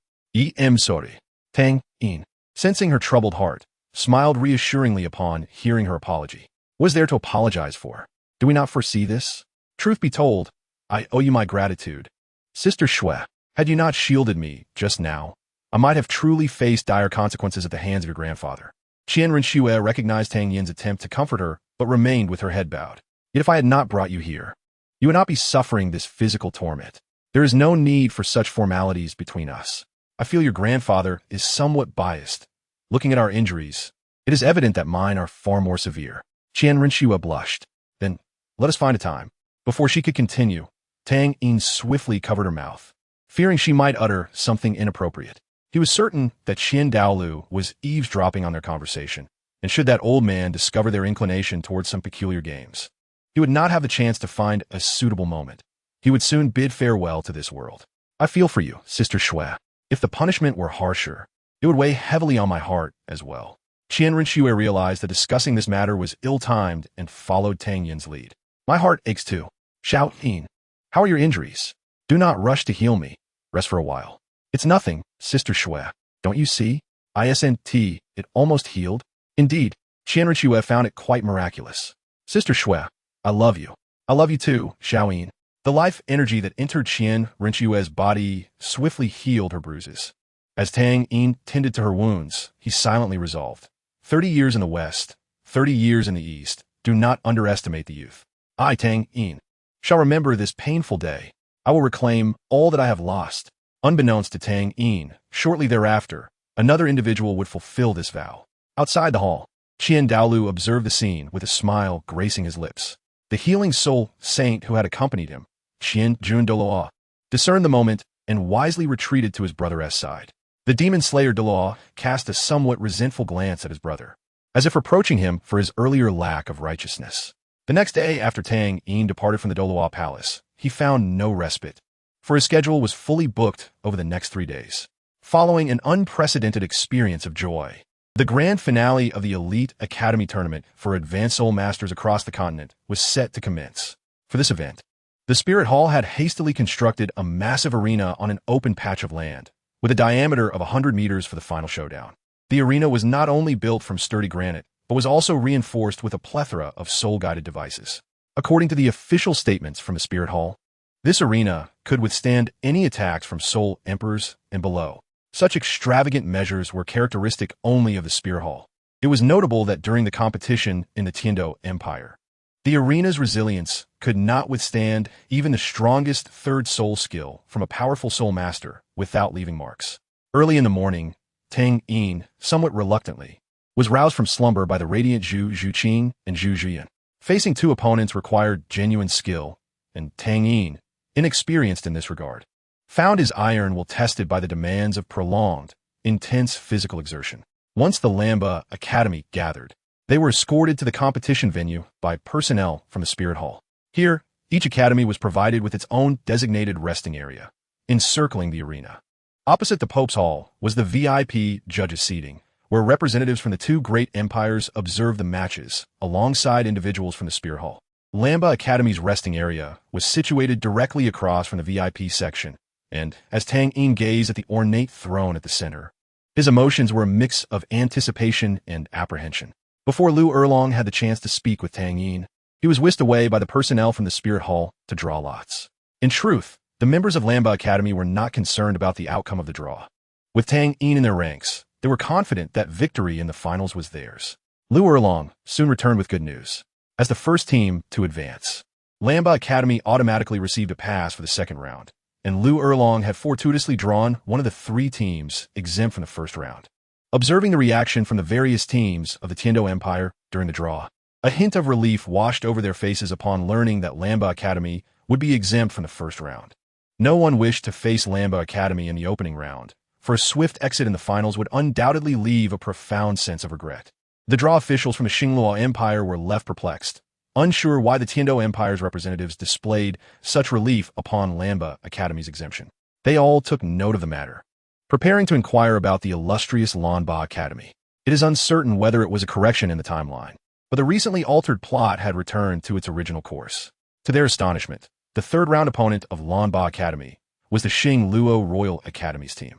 Sorry. Tang Yin, sensing her troubled heart, smiled reassuringly upon hearing her apology. What is there to apologize for? Do we not foresee this? Truth be told, I owe you my gratitude. Sister Shui, had you not shielded me just now, I might have truly faced dire consequences at the hands of your grandfather. Qian Rinxue recognized Tang Yin's attempt to comfort her, but remained with her head bowed. Yet if I had not brought you here, you would not be suffering this physical torment. There is no need for such formalities between us. I feel your grandfather is somewhat biased. Looking at our injuries, it is evident that mine are far more severe. Qian Rinxue blushed. Then, let us find a time. Before she could continue, Tang Yin swiftly covered her mouth, fearing she might utter something inappropriate. He was certain that Qian Douluo was eavesdropping on their conversation, and should that old man discover their inclination towards some peculiar games, he would not have the chance to find a suitable moment. He would soon bid farewell to this world. I feel for you, Sister Shui. If the punishment were harsher, it would weigh heavily on my heart as well. Qian Rinxue realized that discussing this matter was ill-timed and followed Tang Yin's lead. My heart aches too. Xiao Yin, how are your injuries? Do not rush to heal me. Rest for a while. It's nothing, Sister Shui. Don't you see? Isn't it almost healed? Indeed, Qian Rinxue found it quite miraculous. Sister Shui, I love you. I love you too, Xiao Yin. The life energy that entered Qian Rinxue's body swiftly healed her bruises. As Tang Yin tended to her wounds, he silently resolved, 30 years in the West, 30 years in the East. Do not underestimate the youth. I, Tang Yin, shall remember this painful day. I will reclaim all that I have lost. Unbeknownst to Tang Yin, shortly thereafter, another individual would fulfill this vow. Outside the hall, Qian Douluo observed the scene with a smile gracing his lips. The healing soul saint who had accompanied him, Qian Jun Douluo, discerned the moment and wisely retreated to his brother's side. The demon slayer Douluo cast a somewhat resentful glance at his brother, as if reproaching him for his earlier lack of righteousness. The next day after Tang Yin departed from the Douluo palace, he found no respite, for his schedule was fully booked over the next 3 days. Following an unprecedented experience of joy, the grand finale of the Elite Academy Tournament for Advanced Soul Masters across the continent was set to commence. For this event, the Spirit Hall had hastily constructed a massive arena on an open patch of land, with a diameter of 100 meters for the final showdown. The arena was not only built from sturdy granite, but was also reinforced with a plethora of soul-guided devices. According to the official statements from the Spirit Hall, this arena could withstand any attacks from Soul Emperors and below. Such extravagant measures were characteristic only of the Spirit Hall. It was notable that during the competition in the Tiando Empire, the arena's resilience could not withstand even the strongest third soul skill from a powerful soul master without leaving marks. Early in the morning, Tang Yin, somewhat reluctantly, was roused from slumber by the radiant Zhu Zhuqing and Zhu Zhiyan. Facing two opponents required genuine skill, and Tang Yin, inexperienced in this regard, found his iron will tested by the demands of prolonged, intense physical exertion. Once the Lamba Academy gathered, they were escorted to the competition venue by personnel from the Spirit Hall. Here, each academy was provided with its own designated resting area, encircling the arena. Opposite the Pope's Hall was the VIP judges' seating, where representatives from the two great empires observed the matches, alongside individuals from the Spirit Hall. Lamba Academy's resting area was situated directly across from the VIP section, and as Tang Yin gazed at the ornate throne at the center, his emotions were a mix of anticipation and apprehension. Before Lu Erlong had the chance to speak with Tang Yin, he was whisked away by the personnel from the Spirit Hall to draw lots. In truth, the members of Lamba Academy were not concerned about the outcome of the draw. With Tang Yin in their ranks, they were confident that victory in the finals was theirs. Lu Erlong soon returned with good news. As the first team to advance, Lamba Academy automatically received a pass for the second round, and Lu Erlong had fortuitously drawn one of the 3 teams exempt from the first round. Observing the reaction from the various teams of the Tiando Empire during the draw, a hint of relief washed over their faces upon learning that Lamba Academy would be exempt from the first round. No one wished to face Lamba Academy in the opening round, for a swift exit in the finals would undoubtedly leave a profound sense of regret. The draw officials from the Xingluo Empire were left perplexed, unsure why the Tiando Empire's representatives displayed such relief upon Lamba Academy's exemption. They all took note of the matter, preparing to inquire about the illustrious Lamba Academy. It is uncertain whether it was a correction in the timeline, but the recently altered plot had returned to its original course. To their astonishment, the third-round opponent of Lamba Academy was the Xingluo Royal Academy's team.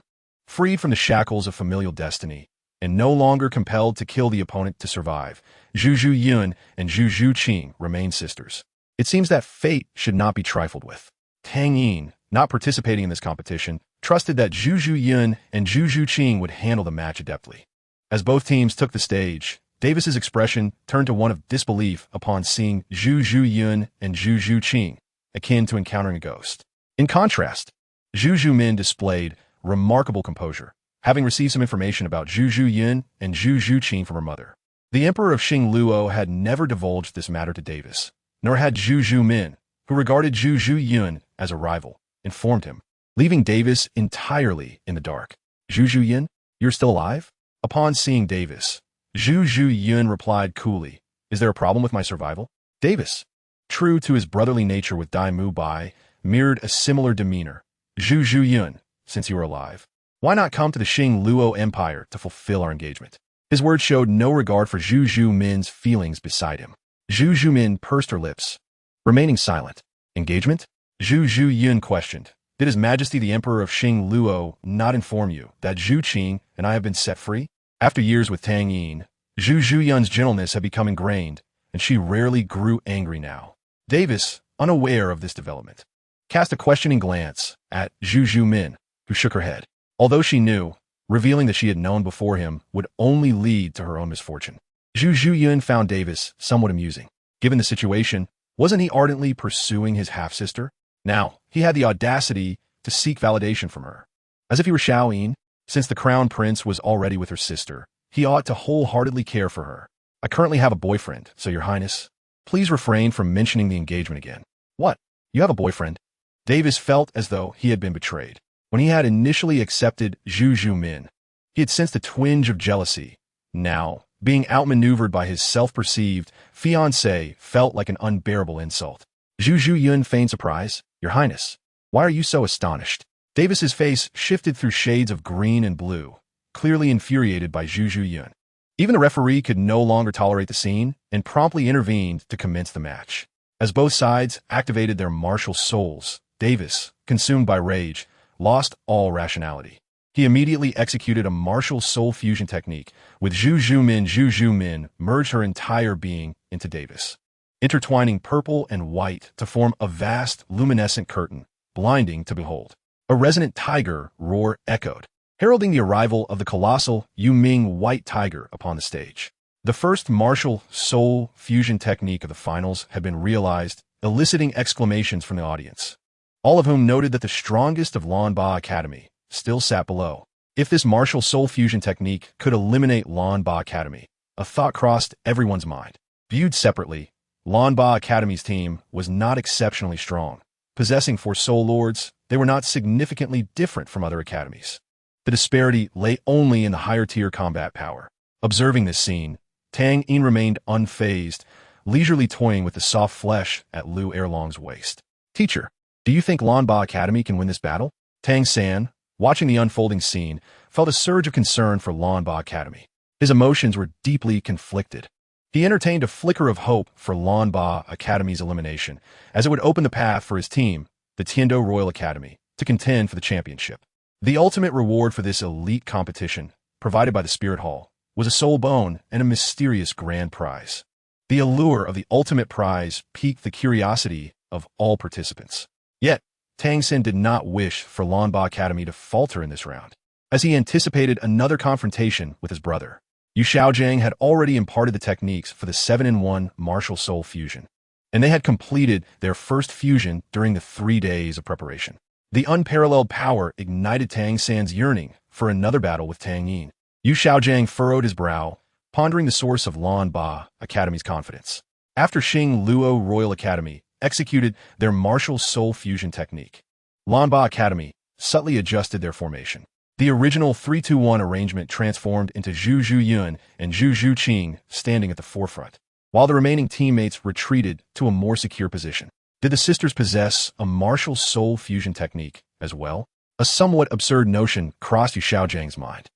freed from the shackles of familial destiny, and no longer compelled to kill the opponent to survive. Zhu Zhu Yun and Zhu Zhu Qing remain sisters. It seems that fate should not be trifled with. Tang Yin, not participating in this competition, trusted that Zhu Zhu Yun and Zhu Zhu Qing would handle the match adeptly. As both teams took the stage, Davis's expression turned to one of disbelief upon seeing Zhu Zhu Yun and Zhu Zhu Qing, akin to encountering a ghost. In contrast, Zhu Zhu Min displayed remarkable composure, having received some information about Zhu Zhu Yun and Zhu Zhu Qing from her mother. The Emperor of Luo had never divulged this matter to Davis, nor had Zhu Zhu Min, who regarded Zhu Zhu Yun as a rival, informed him, leaving Davis entirely in the dark. Zhu Zhu Yun, you're still alive? Upon seeing Davis, Zhu Zhu Yun replied coolly, is there a problem with my survival? Davis, true to his brotherly nature with Dai Mu Bai, mirrored a similar demeanor. Zhu Zhu Yun, since you are alive, why not come to the Luo Empire to fulfill our engagement? His words showed no regard for Zhu Zhu Min's feelings beside him. Zhu Zhu Min pursed her lips, remaining silent. Engagement? Zhu Zhu Yun questioned. Did His Majesty the Emperor of Luo not inform you that Zhu Qing and I have been set free? After years with Tang Yin, Zhu Zhu Yun's gentleness had become ingrained, and she rarely grew angry now. Davis, unaware of this development, cast a questioning glance at Zhu Zhu Min, who shook her head. Although she knew, revealing that she had known before him would only lead to her own misfortune. Zhu Zhu Yun found Davis somewhat amusing. Given the situation, wasn't he ardently pursuing his half-sister? Now, he had the audacity to seek validation from her. As if he were Yin, since the crown prince was already with her sister, he ought to wholeheartedly care for her. I currently have a boyfriend, so your highness, please refrain from mentioning the engagement again. What? You have a boyfriend? Davis felt as though he had been betrayed. When he had initially accepted Zhu Zhu Min, he had sensed a twinge of jealousy. Now, being outmaneuvered by his self-perceived fiancé felt like an unbearable insult. Zhu Zhu Yun feigned surprise. Your highness, why are you so astonished? Davis's face shifted through shades of green and blue, clearly infuriated by Zhu Zhu Yun. Even the referee could no longer tolerate the scene and promptly intervened to commence the match. As both sides activated their martial souls, Davis, consumed by rage, lost all rationality. He immediately executed a martial soul fusion technique. With Zhu Zhu Min merged her entire being into Davis, intertwining purple and white to form a vast luminescent curtain, blinding to behold. A resonant tiger roar echoed, heralding the arrival of the colossal Yuming white tiger upon the stage. The first martial soul fusion technique of the finals had been realized, eliciting exclamations from the audience, all of whom noted that the strongest of Lan Ba Academy still sat below. If this martial soul fusion technique could eliminate Lan Ba Academy, a thought crossed everyone's mind. Viewed separately, Lan Ba Academy's team was not exceptionally strong. Possessing 4 soul lords, they were not significantly different from other academies. The disparity lay only in the higher-tier combat power. Observing this scene, Tang Yin remained unfazed, leisurely toying with the soft flesh at Lu Erlong's waist. Teacher, do you think Lan Ba Academy can win this battle? Tang San, watching the unfolding scene, felt a surge of concern for Lan Ba Academy. His emotions were deeply conflicted. He entertained a flicker of hope for Lan Ba Academy's elimination, as it would open the path for his team, the Tiando Royal Academy, to contend for the championship. The ultimate reward for this elite competition, provided by the Spirit Hall, was a soul bone and a mysterious grand prize. The allure of the ultimate prize piqued the curiosity of all participants. Yet, Tang Sin did not wish for Lan Ba Academy to falter in this round, as he anticipated another confrontation with his brother. Yu Xiaojiang had already imparted the techniques for the 7-in-1 martial soul fusion, and they had completed their first fusion during the 3 days of preparation. The unparalleled power ignited Tang San's yearning for another battle with Tang Yin. Yu Xiaojiang furrowed his brow, pondering the source of Lan Ba Academy's confidence. After Luo Royal Academy executed their martial soul fusion technique, Lan Ba Academy subtly adjusted their formation. The original 3-2-1 arrangement transformed into Zhu Zhu Yun and Zhu Zhu Qing standing at the forefront, while the remaining teammates retreated to a more secure position. Did the sisters possess a martial soul fusion technique as well? A somewhat absurd notion crossed Yu Xiaojiang's mind.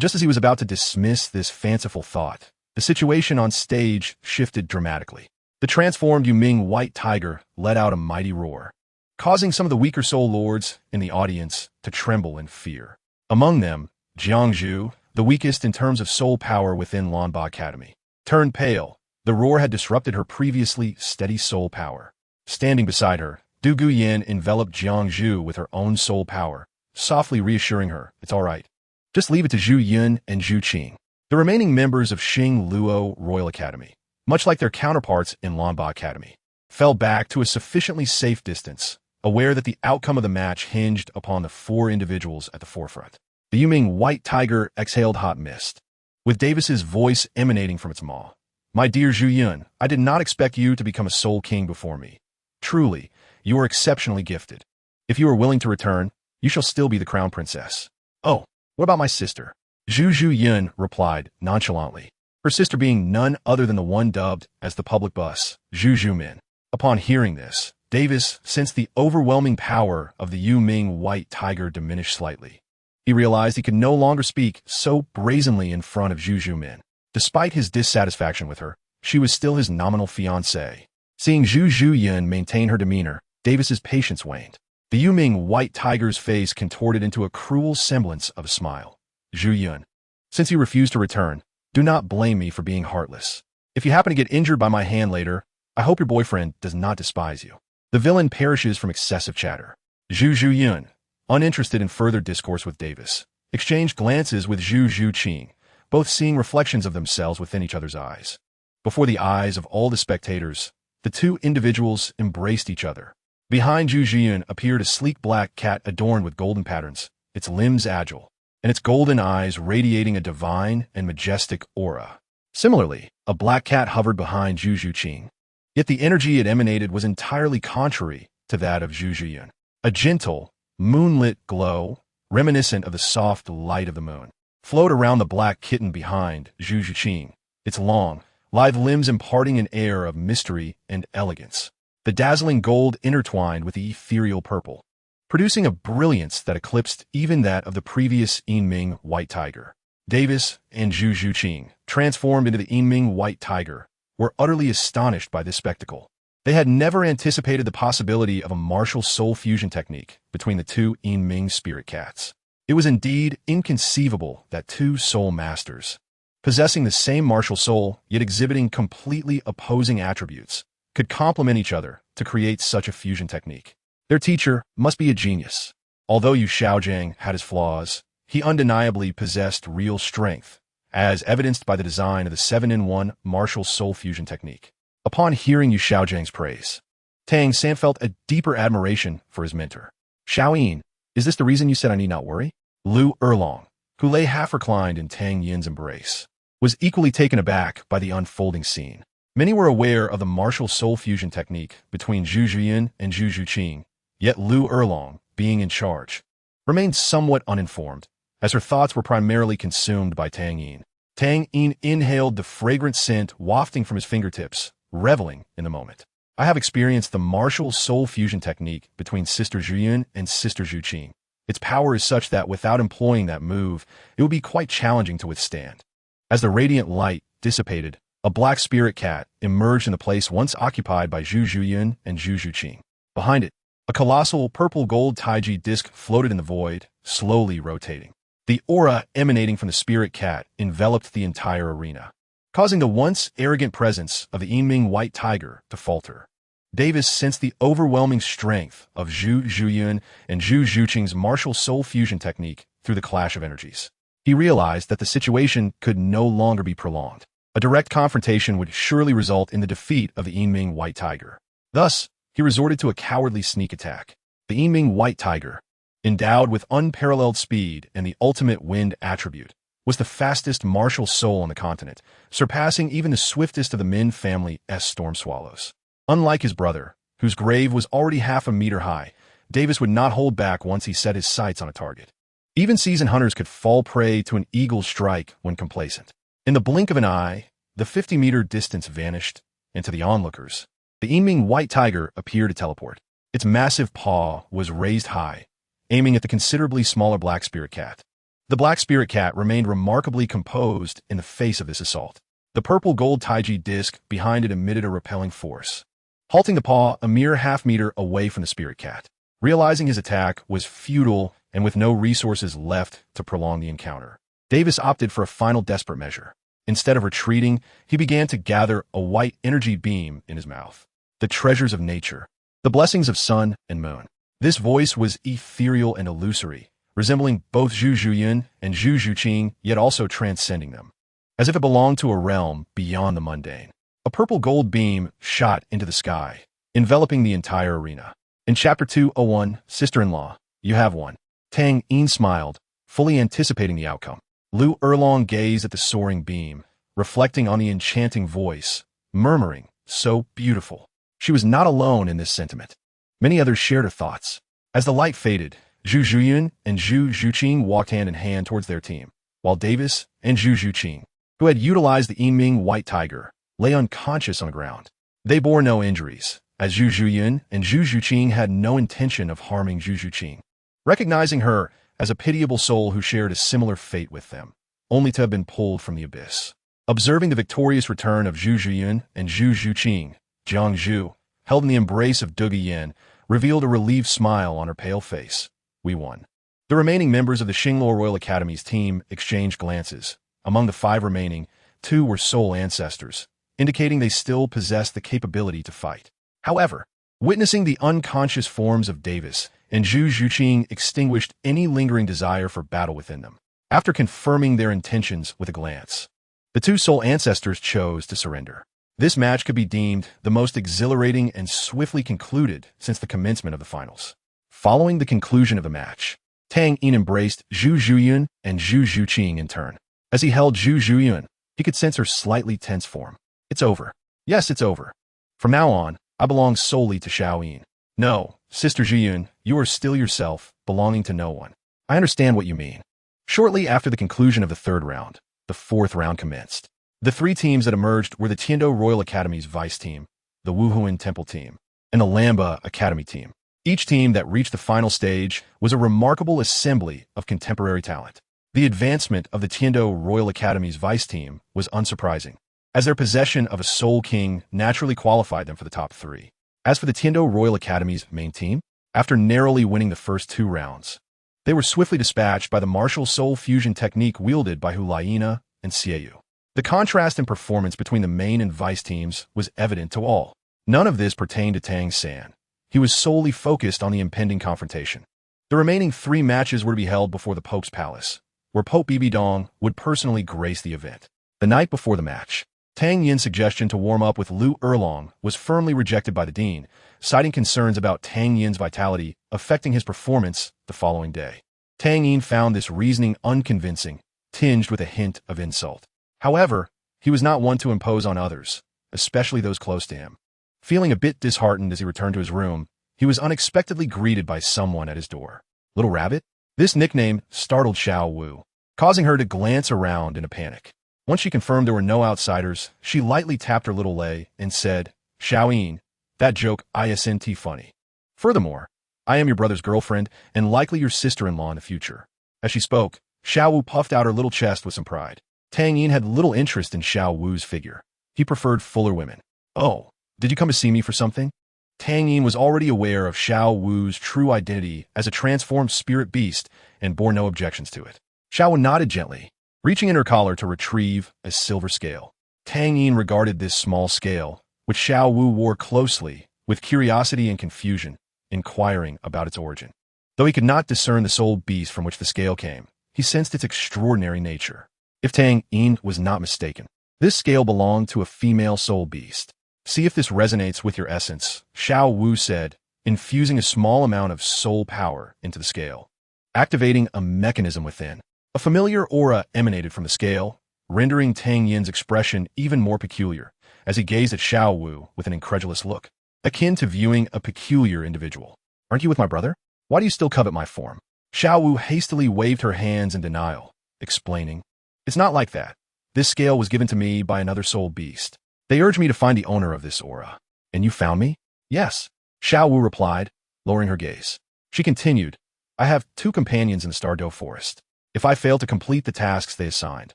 Just as he was about to dismiss this fanciful thought, the situation on stage shifted dramatically. The transformed Yuming white tiger let out a mighty roar, causing some of the weaker soul lords in the audience to tremble in fear. Among them, Jiangzhu, the weakest in terms of soul power within Lanba Academy, turned pale. The roar had disrupted her previously steady soul power. Standing beside her, Du Guyan enveloped Jiangzhu with her own soul power, softly reassuring her, "It's all right. Just leave it to Zhu Yun and Zhu Qing." The remaining members of Xing Luo Royal Academy, much like their counterparts in Lanba Academy, fell back to a sufficiently safe distance, aware that the outcome of the match hinged upon the four individuals at the forefront. The Yuming White Tiger exhaled hot mist, with Davis's voice emanating from its maw. "My dear Zhu Yun, I did not expect you to become a soul king before me. Truly, you are exceptionally gifted. If you are willing to return, you shall still be the crown princess." "Oh, what about my sister?" Zhu Yun replied nonchalantly, her sister being none other than the one dubbed as the public bus, Zhu Min. Upon hearing this, Davis sensed the overwhelming power of the Yuming White Tiger diminish slightly. He realized he could no longer speak so brazenly in front of Zhu Min. Despite his dissatisfaction with her, she was still his nominal fiancée. Seeing Zhu Yun maintain her demeanor, Davis's patience waned. The Yuming White Tiger's face contorted into a cruel semblance of a smile. "Zhu Yun, since you refuse to return, do not blame me for being heartless. If you happen to get injured by my hand later, I hope your boyfriend does not despise you." The villain perishes from excessive chatter. Zhu Yun, uninterested in further discourse with Davis, exchanged glances with Zhu Qing, both seeing reflections of themselves within each other's eyes. Before the eyes of all the spectators, the two individuals embraced each other. Behind Zhu Yun appeared a sleek black cat adorned with golden patterns, its limbs agile, and its golden eyes radiating a divine and majestic aura. Similarly, a black cat hovered behind Zhu Qing. Yet the energy it emanated was entirely contrary to that of Zhu Yun. A gentle, moonlit glow, reminiscent of the soft light of the moon, flowed around the black kitten behind Zhu Qing, its long, lithe limbs imparting an air of mystery and elegance. The dazzling gold intertwined with the ethereal purple, producing a brilliance that eclipsed even that of the previous Yinming White Tiger. Davis and Zhu Qing, transformed into the Yinming White Tiger, were utterly astonished by this spectacle. They had never anticipated the possibility of a martial soul fusion technique between the two Yinming spirit cats. It was indeed inconceivable that two soul masters, possessing the same martial soul yet exhibiting completely opposing attributes, could complement each other to create such a fusion technique. Their teacher must be a genius. Although Yu Xiaojiang had his flaws, he undeniably possessed real strength, as evidenced by the design of the 7-in-1 martial soul fusion technique. Upon hearing Yu Xiaojiang's praise, Tang San felt a deeper admiration for his mentor. "Xiaoyin, is this the reason you said I need not worry?" Lu Erlong, who lay half reclined in Tang Yin's embrace, was equally taken aback by the unfolding scene. Many were aware of the martial soul fusion technique between Zhu Yun and Zhu Qing, yet Lu Erlong, being in charge, remained somewhat uninformed, as her thoughts were primarily consumed by Tang Yin. Tang Yin inhaled the fragrant scent wafting from his fingertips, reveling in the moment. "I have experienced the martial soul fusion technique between Sister Zhu Yun and Sister Zhu Qing. Its power is such that without employing that move, it would be quite challenging to withstand." As the radiant light dissipated, a black spirit cat emerged in the place once occupied by Zhu Yun and Zhu Qing. Behind it, a colossal purple-gold Taiji disc floated in the void, slowly rotating. The aura emanating from the spirit cat enveloped the entire arena, causing the once arrogant presence of the Yinming White Tiger to falter. Davis sensed the overwhelming strength of Zhu Yun and Zhu Qing's martial soul fusion technique through the clash of energies. He realized that the situation could no longer be prolonged. A direct confrontation would surely result in the defeat of the Yinming White Tiger. Thus, he resorted to a cowardly sneak attack. The Yinming White Tiger, endowed with unparalleled speed and the ultimate wind attribute, was the fastest martial soul on the continent, surpassing even the swiftest of the Min family's storm swallows. Unlike his brother, whose grave was already half a meter high, Davis would not hold back once he set his sights on a target. Even seasoned hunters could fall prey to an eagle's strike when complacent. In the blink of an eye, the 50-meter distance vanished, and to the onlookers, the Yinming White Tiger appeared to teleport. Its massive paw was raised high, aiming at the considerably smaller black spirit cat. The black spirit cat remained remarkably composed in the face of this assault. The purple-gold Taiji disc behind it emitted a repelling force, halting the paw a mere half-meter away from the spirit cat. Realizing his attack was futile and with no resources left to prolong the encounter, Davis opted for a final desperate measure. Instead of retreating, he began to gather a white energy beam in his mouth. The treasures of nature, the blessings of sun and moon. This voice was ethereal and illusory, resembling both Zhu Zhuyin and Zhu Zhuqing, yet also transcending them, as if it belonged to a realm beyond the mundane. A purple-gold beam shot into the sky, enveloping the entire arena. In Chapter 201, Sister-in-Law, you have one. Tang Yin smiled, fully anticipating the outcome. Lu Erlong gazed at the soaring beam, reflecting on the enchanting voice, murmuring, so beautiful. She was not alone in this sentiment. Many others shared her thoughts. As the light faded, Zhu Zhuyin and Zhu Zhuqing walked hand in hand towards their team, while Davis and Zhu Zhuqing, who had utilized the Yiming White Tiger, lay unconscious on the ground. They bore no injuries, as Zhu Zhuyin and Zhu Zhuqing had no intention of harming Zhu Zhuqing. Recognizing her as a pitiable soul who shared a similar fate with them, only to have been pulled from the abyss. Observing the victorious return of Zhu Zhuyin and Zhu Zhuqing, Jiang Zhu, held in the embrace of Duge Yin, revealed a relieved smile on her pale face. We won. The remaining members of the Xingluo Royal Academy's team exchanged glances. Among the 5 remaining, 2 were soul ancestors, indicating they still possessed the capability to fight. However, witnessing the unconscious forms of Davis and Zhu Zhuqing extinguished any lingering desire for battle within them. After confirming their intentions with a glance, the 2 soul ancestors chose to surrender. This match could be deemed the most exhilarating and swiftly concluded since the commencement of the finals. Following the conclusion of the match, Tang Yin embraced Zhu Zhuyin and Zhu Zhuqing in turn. As he held Zhu Zhuyin, he could sense her slightly tense form. It's over. Yes, it's over. From now on, I belong solely to Xiaoyin. No, Sister Zhiyun, you are still yourself, belonging to no one. I understand what you mean. Shortly after the conclusion of the 3rd round, the 4th round commenced. The 3 teams that emerged were the Tiando Royal Academy's Vice Team, the Wuhuan Temple Team, and the Lamba Academy Team. Each team that reached the final stage was a remarkable assembly of contemporary talent. The advancement of the Tiando Royal Academy's Vice Team was unsurprising, as their possession of a Soul King naturally qualified them for the top 3. As for the Tiando Royal Academy's main team, after narrowly winning the first 2 rounds, they were swiftly dispatched by the martial soul fusion technique wielded by Hulaina and Xiaoyu. The contrast in performance between the main and vice teams was evident to all. None of this pertained to Tang San. He was solely focused on the impending confrontation. The remaining 3 matches were to be held before the Pope's palace, where Pope Bibi Dong would personally grace the event. The night before the match, Tang Yin's suggestion to warm up with Lu Erlong was firmly rejected by the dean, citing concerns about Tang Yin's vitality affecting his performance the following day. Tang Yin found this reasoning unconvincing, tinged with a hint of insult. However, he was not one to impose on others, especially those close to him. Feeling a bit disheartened as he returned to his room, he was unexpectedly greeted by someone at his door. Little Rabbit? This nickname startled Xiao Wu, causing her to glance around in a panic. Once she confirmed there were no outsiders, she lightly tapped her little lei and said, Xiaoyin, that joke isn't funny. Furthermore, I am your brother's girlfriend and likely your sister-in-law in the future. As she spoke, Xiao Wu puffed out her little chest with some pride. Tang Yin had little interest in Xiao Wu's figure. He preferred fuller women. Oh, did you come to see me for something? Tang Yin was already aware of Xiao Wu's true identity as a transformed spirit beast and bore no objections to it. Xiao Wu nodded gently, reaching in her collar to retrieve a silver scale. Tang Yin regarded this small scale, which Xiao Wu wore closely, with curiosity and confusion, inquiring about its origin. Though he could not discern the soul beast from which the scale came, he sensed its extraordinary nature. If Tang Yin was not mistaken, this scale belonged to a female soul beast. See if this resonates with your essence, Xiao Wu said, infusing a small amount of soul power into the scale. Activating a mechanism within, a familiar aura emanated from the scale, rendering Tang Yin's expression even more peculiar, as he gazed at Xiao Wu with an incredulous look, akin to viewing a peculiar individual. Aren't you with my brother? Why do you still covet my form? Xiao Wu hastily waved her hands in denial, explaining, It's not like that. This scale was given to me by another soul beast. They urged me to find the owner of this aura. And you found me? Yes, Xiao Wu replied, lowering her gaze. She continued, I have 2 companions in the Stardow Forest. If I fail to complete the tasks they assigned,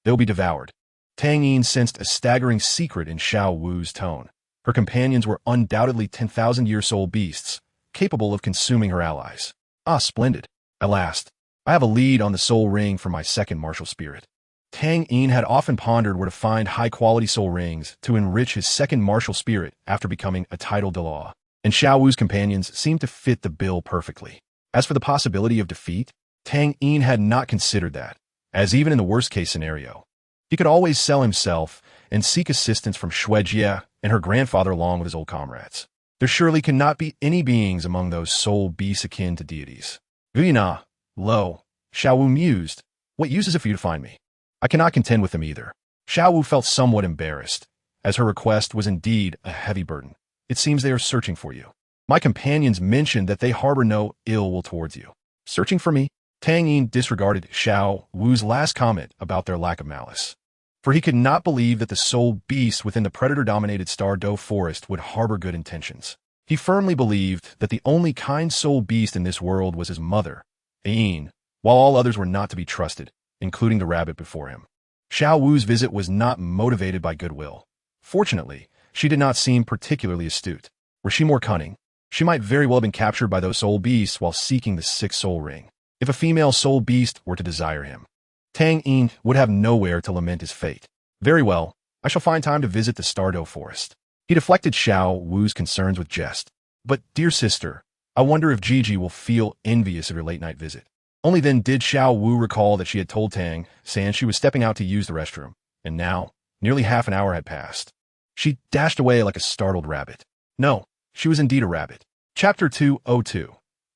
they will be devoured. Tang Yin sensed a staggering secret in Xiao Wu's tone. Her companions were undoubtedly 10,000-year soul beasts, capable of consuming her allies. Ah, splendid. At last, I have a lead on the soul ring for my second martial spirit. Tang Yin had often pondered where to find high-quality soul rings to enrich his second martial spirit after becoming a title Douluo, and Xiao Wu's companions seemed to fit the bill perfectly. As for the possibility of defeat, Tang Yin had not considered that, as even in the worst-case scenario, he could always sell himself and seek assistance from Xuejie and her grandfather along with his old comrades. There surely cannot be any beings among those soul beasts akin to deities. Vina, lo, Xiao Wu mused, what use is it for you to find me? I cannot contend with them either. Xiao Wu felt somewhat embarrassed, as her request was indeed a heavy burden. It seems they are searching for you. My companions mentioned that they harbor no ill will towards you. Searching for me? Tang Yin disregarded Xiao Wu's last comment about their lack of malice, for he could not believe that the soul beast within the predator-dominated Douluo forest would harbor good intentions. He firmly believed that the only kind soul beast in this world was his mother, Yin, while all others were not to be trusted, including the rabbit before him. Xiao Wu's visit was not motivated by goodwill. Fortunately, she did not seem particularly astute. Were she more cunning, she might very well have been captured by those soul beasts while seeking the sixth soul ring. If a female soul beast were to desire him, Tang Yin would have nowhere to lament his fate. Very well, I shall find time to visit the Douluo forest. He deflected Xiao Wu's concerns with jest. But, dear sister, I wonder if Gigi will feel envious of your late-night visit. Only then did Xiao Wu recall that she had told Tang San she was stepping out to use the restroom, and now, nearly half an hour had passed. She dashed away like a startled rabbit. No, she was indeed a rabbit. Chapter 202.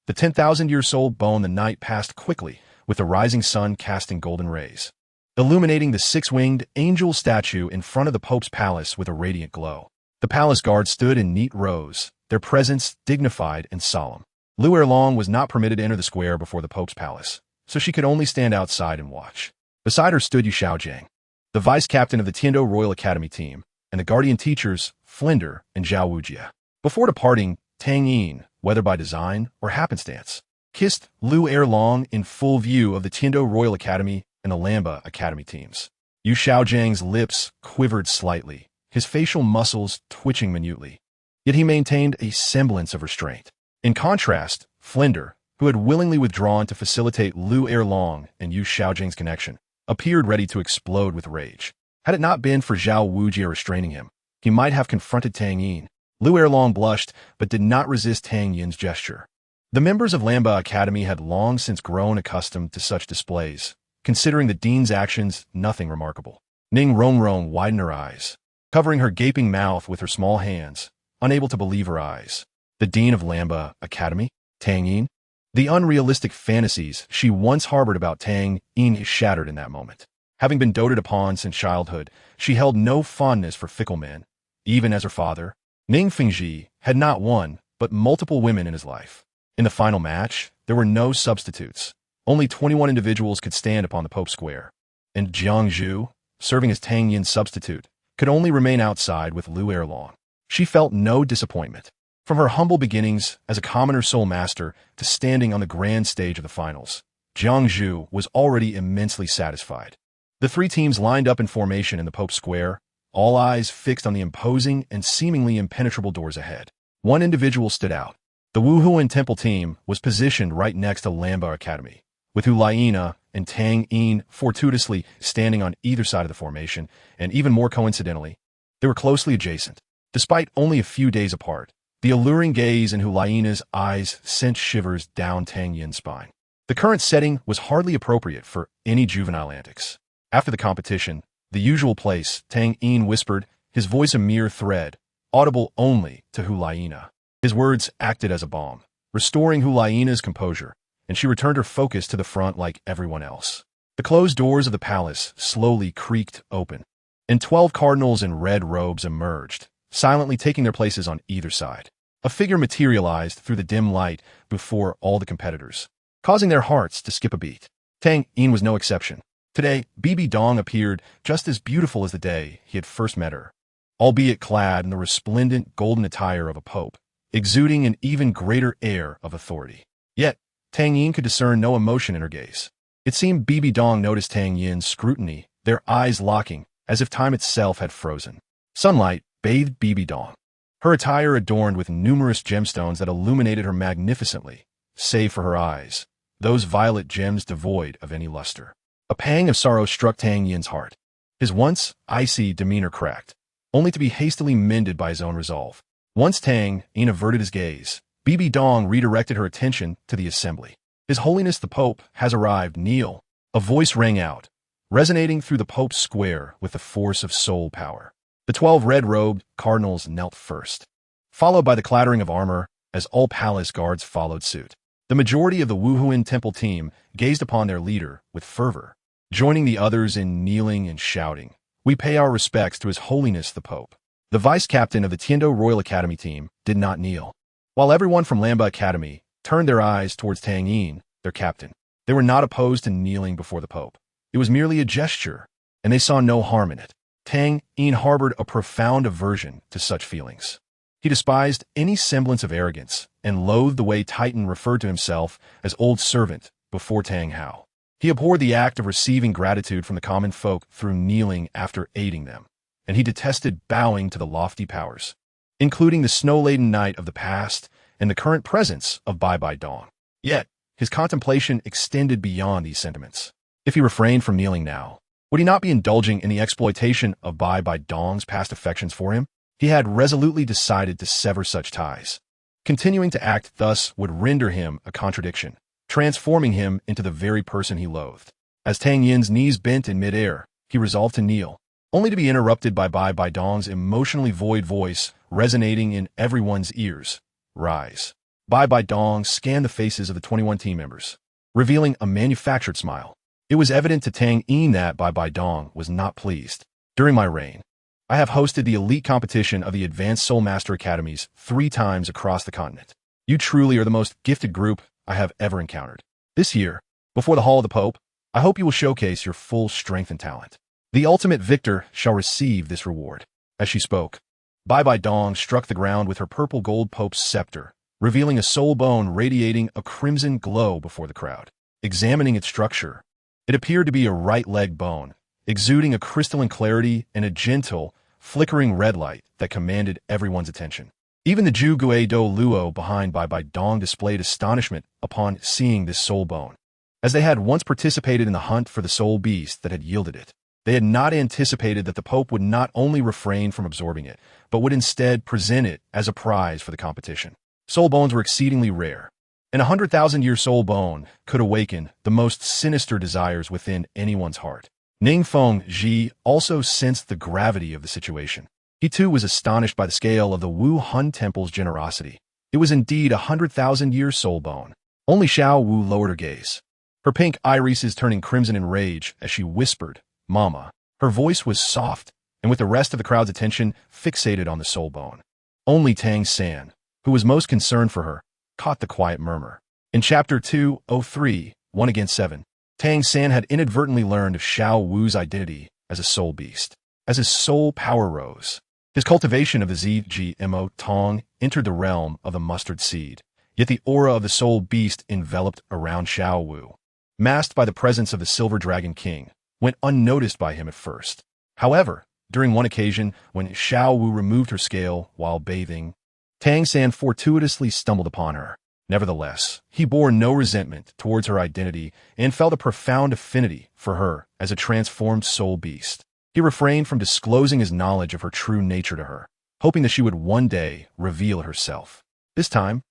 The 10,000-year-old bone. The night passed quickly, with the rising sun casting golden rays, illuminating the six-winged angel statue in front of the Pope's palace with a radiant glow. The palace guards stood in neat rows, their presence dignified and solemn. Lu Erlong was not permitted to enter the square before the Pope's palace, so she could only stand outside and watch. Beside her stood Yu Xiaojiang, the vice-captain of the Tiando Royal Academy team, and the guardian teachers, Flinder and Zhao Wujie. Before departing, Tang Yin, whether by design or happenstance, kissed Lu Erlong in full view of the Tiando Royal Academy and the Lamba Academy teams. Yu Xiaojiang's lips quivered slightly, his facial muscles twitching minutely, yet he maintained a semblance of restraint. In contrast, Flinder, who had willingly withdrawn to facilitate Lu Erlong and Yu Xiaojiang's connection, appeared ready to explode with rage. Had it not been for Zhao Wujie restraining him, he might have confronted Tang Yin. Lu Erlong blushed, but did not resist Tang Yin's gesture. The members of Lamba Academy had long since grown accustomed to such displays, considering the dean's actions nothing remarkable. Ning Rongrong widened her eyes, covering her gaping mouth with her small hands, unable to believe her eyes. The dean of Lamba Academy? Tang Yin? The unrealistic fantasies she once harbored about Tang Yin shattered in that moment. Having been doted upon since childhood, she held no fondness for fickle men, even as her father, Ning Fengji, had not one, but multiple women in his life. In the final match, there were no substitutes. Only 21 individuals could stand upon the Pope Square, and Jiang Zhu, serving as Tang Yin's substitute, could only remain outside with Lu Erlong. She felt no disappointment. From her humble beginnings as a commoner soul master to standing on the grand stage of the finals, Jiang Zhu was already immensely satisfied. The three teams lined up in formation in the Pope Square, all eyes fixed on the imposing and seemingly impenetrable doors ahead. One individual stood out. The Wuhuan Temple team was positioned right next to Lamba Academy, with Hu Laina and Tang Yin fortuitously standing on either side of the formation, and even more coincidentally, they were closely adjacent. Despite only a few days apart, the alluring gaze in Hu Laina's eyes sent shivers down Tang Yin's spine. The current setting was hardly appropriate for any juvenile antics. After the competition, the usual place, Tang Yin whispered, his voice a mere thread, audible only to Hu Laina. His words acted as a balm, restoring Hu Laina's composure, and she returned her focus to the front like everyone else. The closed doors of the palace slowly creaked open, and 12 cardinals in red robes emerged, silently taking their places on either side. A figure materialized through the dim light before all the competitors, causing their hearts to skip a beat. Tang Yin was no exception. Today, Bibi Dong appeared just as beautiful as the day he had first met her, albeit clad in the resplendent golden attire of a pope, exuding an even greater air of authority. Yet, Tang Yin could discern no emotion in her gaze. It seemed Bibi Dong noticed Tang Yin's scrutiny, their eyes locking, as if time itself had frozen. Sunlight bathed Bibi Dong, her attire adorned with numerous gemstones that illuminated her magnificently, save for her eyes. those violet gems devoid of any luster. A pang of sorrow struck Tang Yin's heart. His once icy demeanor cracked, only to be hastily mended by his own resolve. Once Tang Yin averted his gaze, Bibi Dong redirected her attention to the assembly. His Holiness the Pope has arrived, kneel. A voice rang out, resonating through the Pope's square with the force of soul power. The 12 red-robed cardinals knelt first, followed by the clattering of armor as all palace guards followed suit. The majority of the Wuhuan temple team gazed upon their leader with fervor, joining the others in kneeling and shouting, "We pay our respects to His Holiness the Pope." The vice-captain of the Tiando Royal Academy team did not kneel, while everyone from Lamba Academy turned their eyes towards Tang Yin, their captain. They were not opposed to kneeling before the Pope. It was merely a gesture, and they saw no harm in it. Tang Yin harbored a profound aversion to such feelings. He despised any semblance of arrogance and loathed the way Titan referred to himself as old servant before Tang Hao. He abhorred the act of receiving gratitude from the common folk through kneeling after aiding them, and he detested bowing to the lofty powers, including the snow-laden night of the past and the current presence of Bai Bai Dong. Yet, his contemplation extended beyond these sentiments. If he refrained from kneeling now, would he not be indulging in the exploitation of Bai Bai Dong's past affections for him? He had resolutely decided to sever such ties. Continuing to act thus would render him a contradiction, transforming him into the very person he loathed. As Tang Yin's knees bent in midair, he resolved to kneel, only to be interrupted by Bai Bai Dong's emotionally void voice resonating in everyone's ears. "Rise." Bai Bai Dong scanned the faces of the 21 team members, revealing a manufactured smile. It was evident to Tang Yin that Bai Bai Dong was not pleased. "During my reign, I have hosted the elite competition of the Advanced Soul Master Academies 3 times across the continent. You truly are the most gifted group I have ever encountered. This year, before the Hall of the Pope, I hope you will showcase your full strength and talent. The ultimate victor shall receive this reward." As she spoke, Bai Bai Dong struck the ground with her purple gold Pope's scepter, revealing a soul bone radiating a crimson glow before the crowd. Examining its structure, it appeared to be a right leg bone, exuding a crystalline clarity and a gentle, flickering red light that commanded everyone's attention. Even the Ju Gue Douluo behind Bai Bai Dong displayed astonishment upon seeing this soul bone, as they had once participated in the hunt for the soul beast that had yielded it. They had not anticipated that the Pope would not only refrain from absorbing it, but would instead present it as a prize for the competition. Soul bones were exceedingly rare, and a 100,000-year soul bone could awaken the most sinister desires within anyone's heart. Ningfeng Ji also sensed the gravity of the situation. He too was astonished by the scale of the Wu Hun Temple's generosity. It was indeed a 100,000-year soul bone. Only Xiao Wu lowered her gaze, her pink irises turning crimson in rage as she whispered, "Mama." Her voice was soft, and with the rest of the crowd's attention fixated on the soul bone. Only Tang San, who was most concerned for her, caught the quiet murmur. In Chapter 203, 1 Against 7, Tang San had inadvertently learned of Xiao Wu's identity as a soul beast. As his soul power rose, his cultivation of the ZGMO Tong entered the realm of the mustard seed, yet the aura of the soul beast enveloped around Xiao Wu, masked by the presence of the Silver Dragon King, went unnoticed by him at first. However, during one occasion, when Xiao Wu removed her scale while bathing, Tang San fortuitously stumbled upon her. Nevertheless, he bore no resentment towards her identity and felt a profound affinity for her as a transformed soul beast. He refrained from disclosing his knowledge of her true nature to her, hoping that she would one day reveal herself. "This time,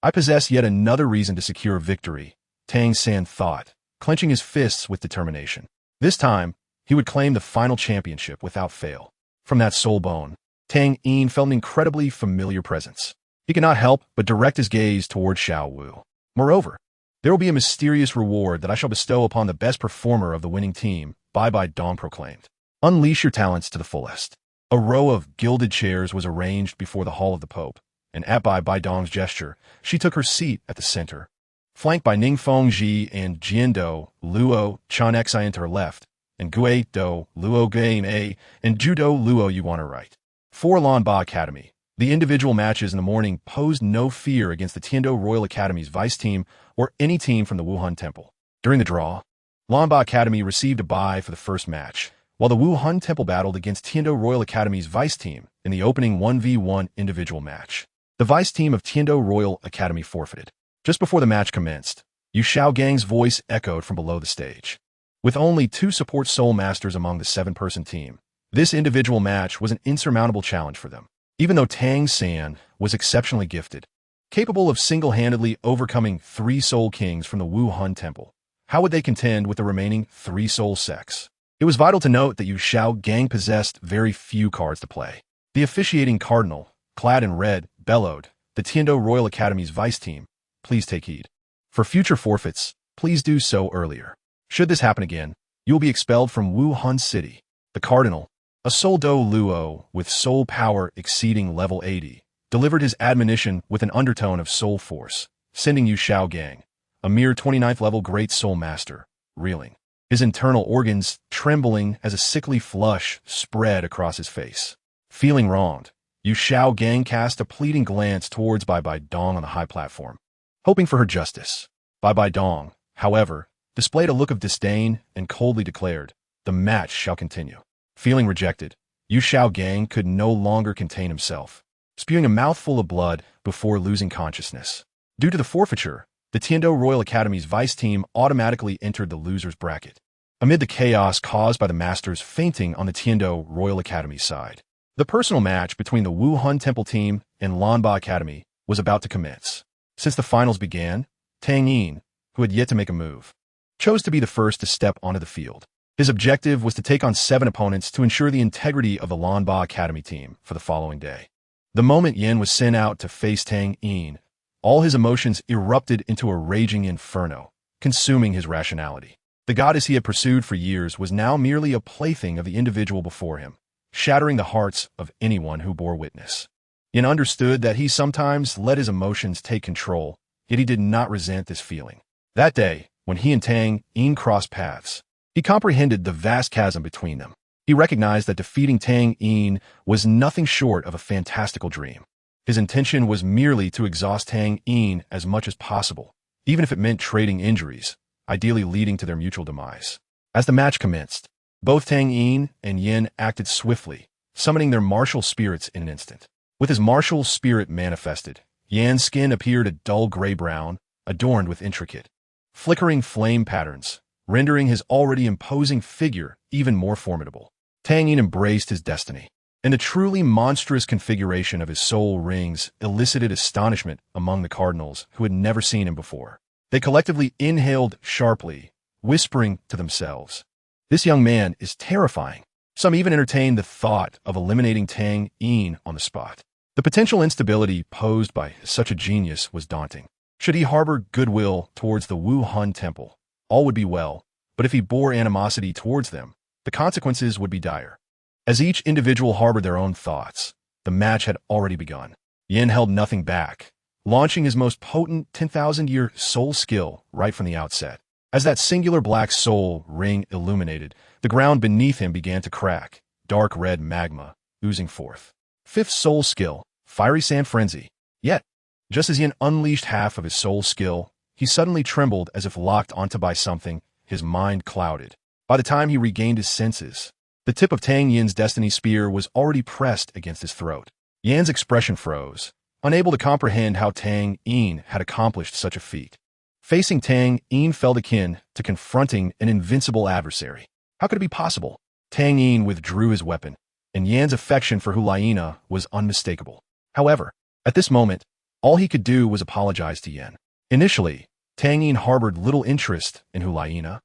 I possess yet another reason to secure victory," Tang San thought, clenching his fists with determination. This time, he would claim the final championship without fail. From that soul bone, Tang Yin felt an incredibly familiar presence. He could not help but direct his gaze toward Xiao Wu. "Moreover, there will be a mysterious reward that I shall bestow upon the best performer of the winning team," Bai Bai Dong proclaimed. "Unleash your talents to the fullest." A row of gilded chairs was arranged before the Hall of the Pope, and at Bai Bai Dong's gesture, she took her seat at the center, flanked by Ningfeng Ji and Jiando Luo Chan Xi to her left, and Gue Do Luo Game A and Judo Luo Yuan her right. For Lanba Academy, the individual matches in the morning posed no fear against the Tiando Royal Academy's vice team or any team from the Wuhan Temple. During the draw, Lanba Academy received a bye for the first match, while the Wuhan Temple battled against Tiando Royal Academy's vice team in the opening 1v1 individual match. The vice team of Tiando Royal Academy forfeited. Just before the match commenced, Yu Xiaogang's voice echoed from below the stage. With only 2 support soul masters among the 7-person team, this individual match was an insurmountable challenge for them. Even though Tang San was exceptionally gifted, capable of single-handedly overcoming 3 soul kings from the Wuhan Temple, how would they contend with the remaining 3 soul sects? It was vital to note that Yu Xiaogang possessed very few cards to play. The officiating cardinal, clad in red, bellowed, "The Tiando Royal Academy's vice team, please take heed. For future forfeits, please do so earlier. Should this happen again, you will be expelled from Wuhan City." The cardinal, a soul Douluo with soul power exceeding level 80, delivered his admonition with an undertone of soul force, sending Yu Xiaogang, a mere 29th level great soul master, reeling, his internal organs trembling as a sickly flush spread across his face. Feeling wronged, Yu Xiaogang cast a pleading glance towards Bai Bai Dong on the high platform, hoping for her justice. Bai Bai Dong, however, displayed a look of disdain and coldly declared, "The match shall continue." Feeling rejected, Yu Xiaogang could no longer contain himself, spewing a mouthful of blood before losing consciousness. Due to the forfeiture, the Tiando Royal Academy's vice team automatically entered the losers bracket, amid the chaos caused by the masters fainting on the Tiando Royal Academy side. The personal match between the Wuhan Temple team and Lanba Academy was about to commence. Since the finals began, Tang Yin, who had yet to make a move, chose to be the first to step onto the field. His objective was to take on 7 opponents to ensure the integrity of the Lanba Academy team for the following day. The moment Yin was sent out to face Tang Yin, all his emotions erupted into a raging inferno, consuming his rationality. The goddess he had pursued for years was now merely a plaything of the individual before him, shattering the hearts of anyone who bore witness. Yin understood that he sometimes let his emotions take control, yet he did not resent this feeling. That day, when he and Tang Yin crossed paths, he comprehended the vast chasm between them. He recognized that defeating Tang Yin was nothing short of a fantastical dream. His intention was merely to exhaust Tang Yin as much as possible, even if it meant trading injuries, ideally leading to their mutual demise. As the match commenced, both Tang Yin and Yin acted swiftly, summoning their martial spirits in an instant. With his martial spirit manifested, Yan's skin appeared a dull gray-brown, adorned with intricate, flickering flame patterns, rendering his already imposing figure even more formidable. Tang Yin embraced his destiny, and the truly monstrous configuration of his soul rings elicited astonishment among the cardinals who had never seen him before. They collectively inhaled sharply, whispering to themselves, "This young man is terrifying." Some even entertained the thought of eliminating Tang Yin on the spot. The potential instability posed by such a genius was daunting. Should he harbor goodwill towards the Wuhan Temple, all would be well, but if he bore animosity towards them, the consequences would be dire. As each individual harbored their own thoughts, the match had already begun. Yin held nothing back, launching his most potent 10,000-year soul skill right from the outset. As that singular black soul ring illuminated, the ground beneath him began to crack, dark red magma oozing forth. 5th soul skill, Fiery Sand Frenzy. Yet, just as Yin unleashed half of his soul skill, he suddenly trembled as if locked onto by something, his mind clouded. By the time he regained his senses, the tip of Tang Yin's destiny spear was already pressed against his throat. Yan's expression froze, unable to comprehend how Tang Yin had accomplished such a feat. Facing Tang Yin felt akin to confronting an invincible adversary. How could it be possible? Tang Yin withdrew his weapon, and Yan's affection for Hulaina was unmistakable. However, at this moment, all he could do was apologize to Yan. Initially, Tang Yin harbored little interest in Hulaina,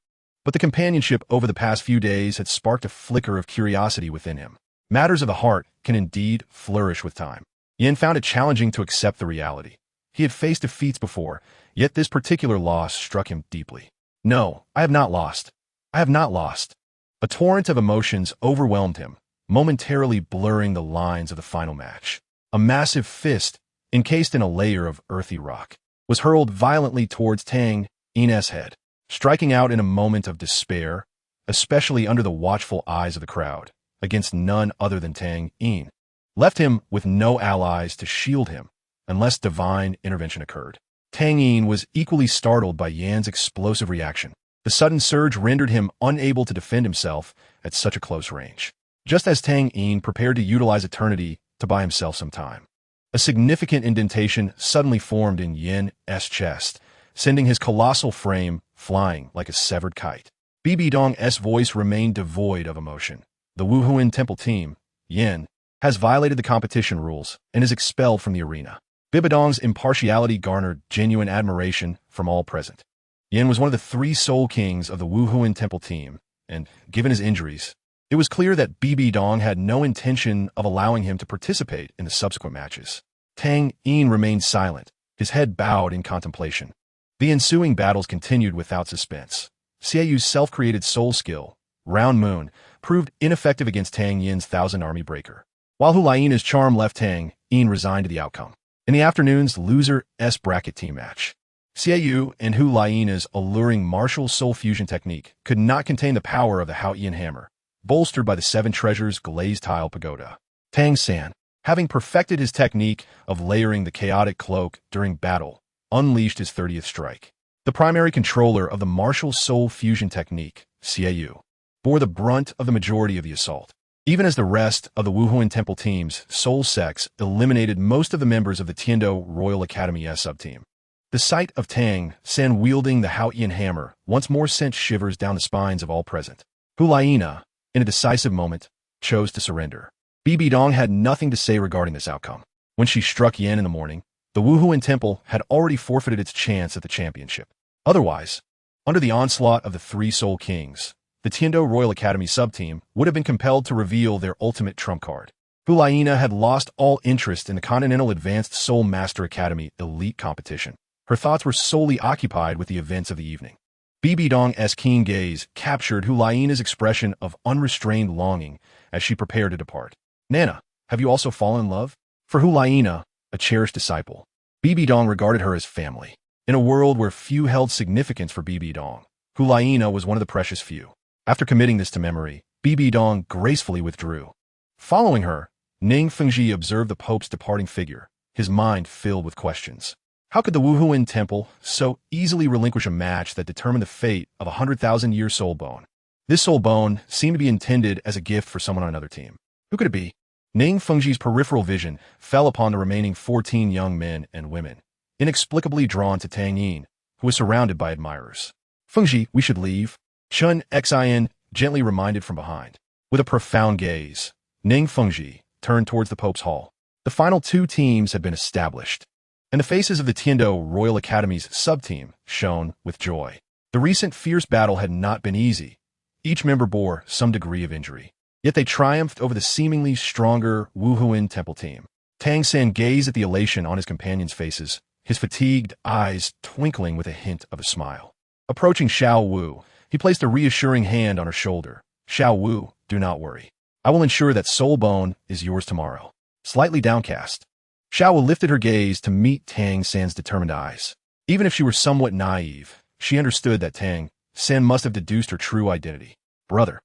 but the companionship over the past few days had sparked a flicker of curiosity within him. Matters of the heart can indeed flourish with time. Yin found it challenging to accept the reality. He had faced defeats before, yet this particular loss struck him deeply. "No, I have not lost. I have not lost." A torrent of emotions overwhelmed him, momentarily blurring the lines of the final match. A massive fist, encased in a layer of earthy rock, was hurled violently towards Tang Yin's head, striking out in a moment of despair, especially under the watchful eyes of the crowd, against none other than Tang Yin, left him with no allies to shield him unless divine intervention occurred. Tang Yin was equally startled by Yan's explosive reaction. The sudden surge rendered him unable to defend himself at such a close range. Just as Tang Yin prepared to utilize eternity to buy himself some time, a significant indentation suddenly formed in Yin's chest, sending his colossal frame flying like a severed kite. Bibi Dong's voice remained devoid of emotion. The Wuhuan Temple team, Yin, has violated the competition rules and is expelled from the arena. Bibidong's impartiality garnered genuine admiration from all present. Yin was one of the 3 Soul Kings of the Wuhuan Temple team, and, given his injuries, it was clear that Bibi Dong had no intention of allowing him to participate in the subsequent matches. Tang Yin remained silent, his head bowed in contemplation. The ensuing battles continued without suspense. Xiaoyu's self-created soul skill, Round Moon, proved ineffective against Tang Yin's Thousand Army Breaker. While Hulaina's charm left Tang Yin resigned to the outcome. In the afternoon's loser S bracket team match, Xiaoyu and Hulaina's alluring martial soul fusion technique could not contain the power of the Haoyan hammer, bolstered by the 7 treasures glazed tile pagoda. Tang San, having perfected his technique of layering the chaotic cloak during battle, unleashed his 30th strike. The primary controller of the martial soul fusion technique, Xiaoyu, bore the brunt of the majority of the assault. Even as the rest of the Wuhuan Temple team's soul sects eliminated most of the members of the Tiando Royal Academy sub-team. The sight of Tang San wielding the Haoyan hammer once more sent shivers down the spines of all present. Hulaina, in a decisive moment, chose to surrender. Bibi Dong had nothing to say regarding this outcome. When she struck Yin in the morning, the Wuhuan Temple had already forfeited its chance at the championship. Otherwise, under the onslaught of the 3 Soul Kings, the Tiando Royal Academy sub-team would have been compelled to reveal their ultimate trump card. Hulaina had lost all interest in the Continental Advanced Soul Master Academy elite competition. Her thoughts were solely occupied with the events of the evening. Bibi Dong's keen gaze captured Hulaina's expression of unrestrained longing as she prepared to depart. Nana, have you also fallen in love? For Hulaina, a cherished disciple, Bibi Dong regarded her as family. In a world where few held significance for Bibi Dong, Hulaina was one of the precious few. After committing this to memory, Bibi Dong gracefully withdrew. Following her, Ning Fengji observed the Pope's departing figure, his mind filled with questions. How could the Wuhuan Temple so easily relinquish a match that determined the fate of a 100,000-year soul bone? This soul bone seemed to be intended as a gift for someone on another team. Who could it be? Ning Fengji's peripheral vision fell upon the remaining 14 young men and women, inexplicably drawn to Tang Yin, who was surrounded by admirers. Fengji, we should leave, Chun Xin gently reminded from behind. With a profound gaze, Ning Fengji turned towards the Pope's hall. The final 2 teams had been established, and the faces of the Tiando Royal Academy's sub-team shone with joy. The recent fierce battle had not been easy. Each member bore some degree of injury. Yet they triumphed over the seemingly stronger Wuhuan Temple team. Tang San gazed at the elation on his companions' faces, his fatigued eyes twinkling with a hint of a smile. Approaching Xiao Wu, he placed a reassuring hand on her shoulder. Xiao Wu, do not worry. I will ensure that Soul Bone is yours tomorrow. Slightly downcast, Xiao Wu lifted her gaze to meet Tang San's determined eyes. Even if she were somewhat naive, she understood that Tang San must have deduced her true identity. Brother.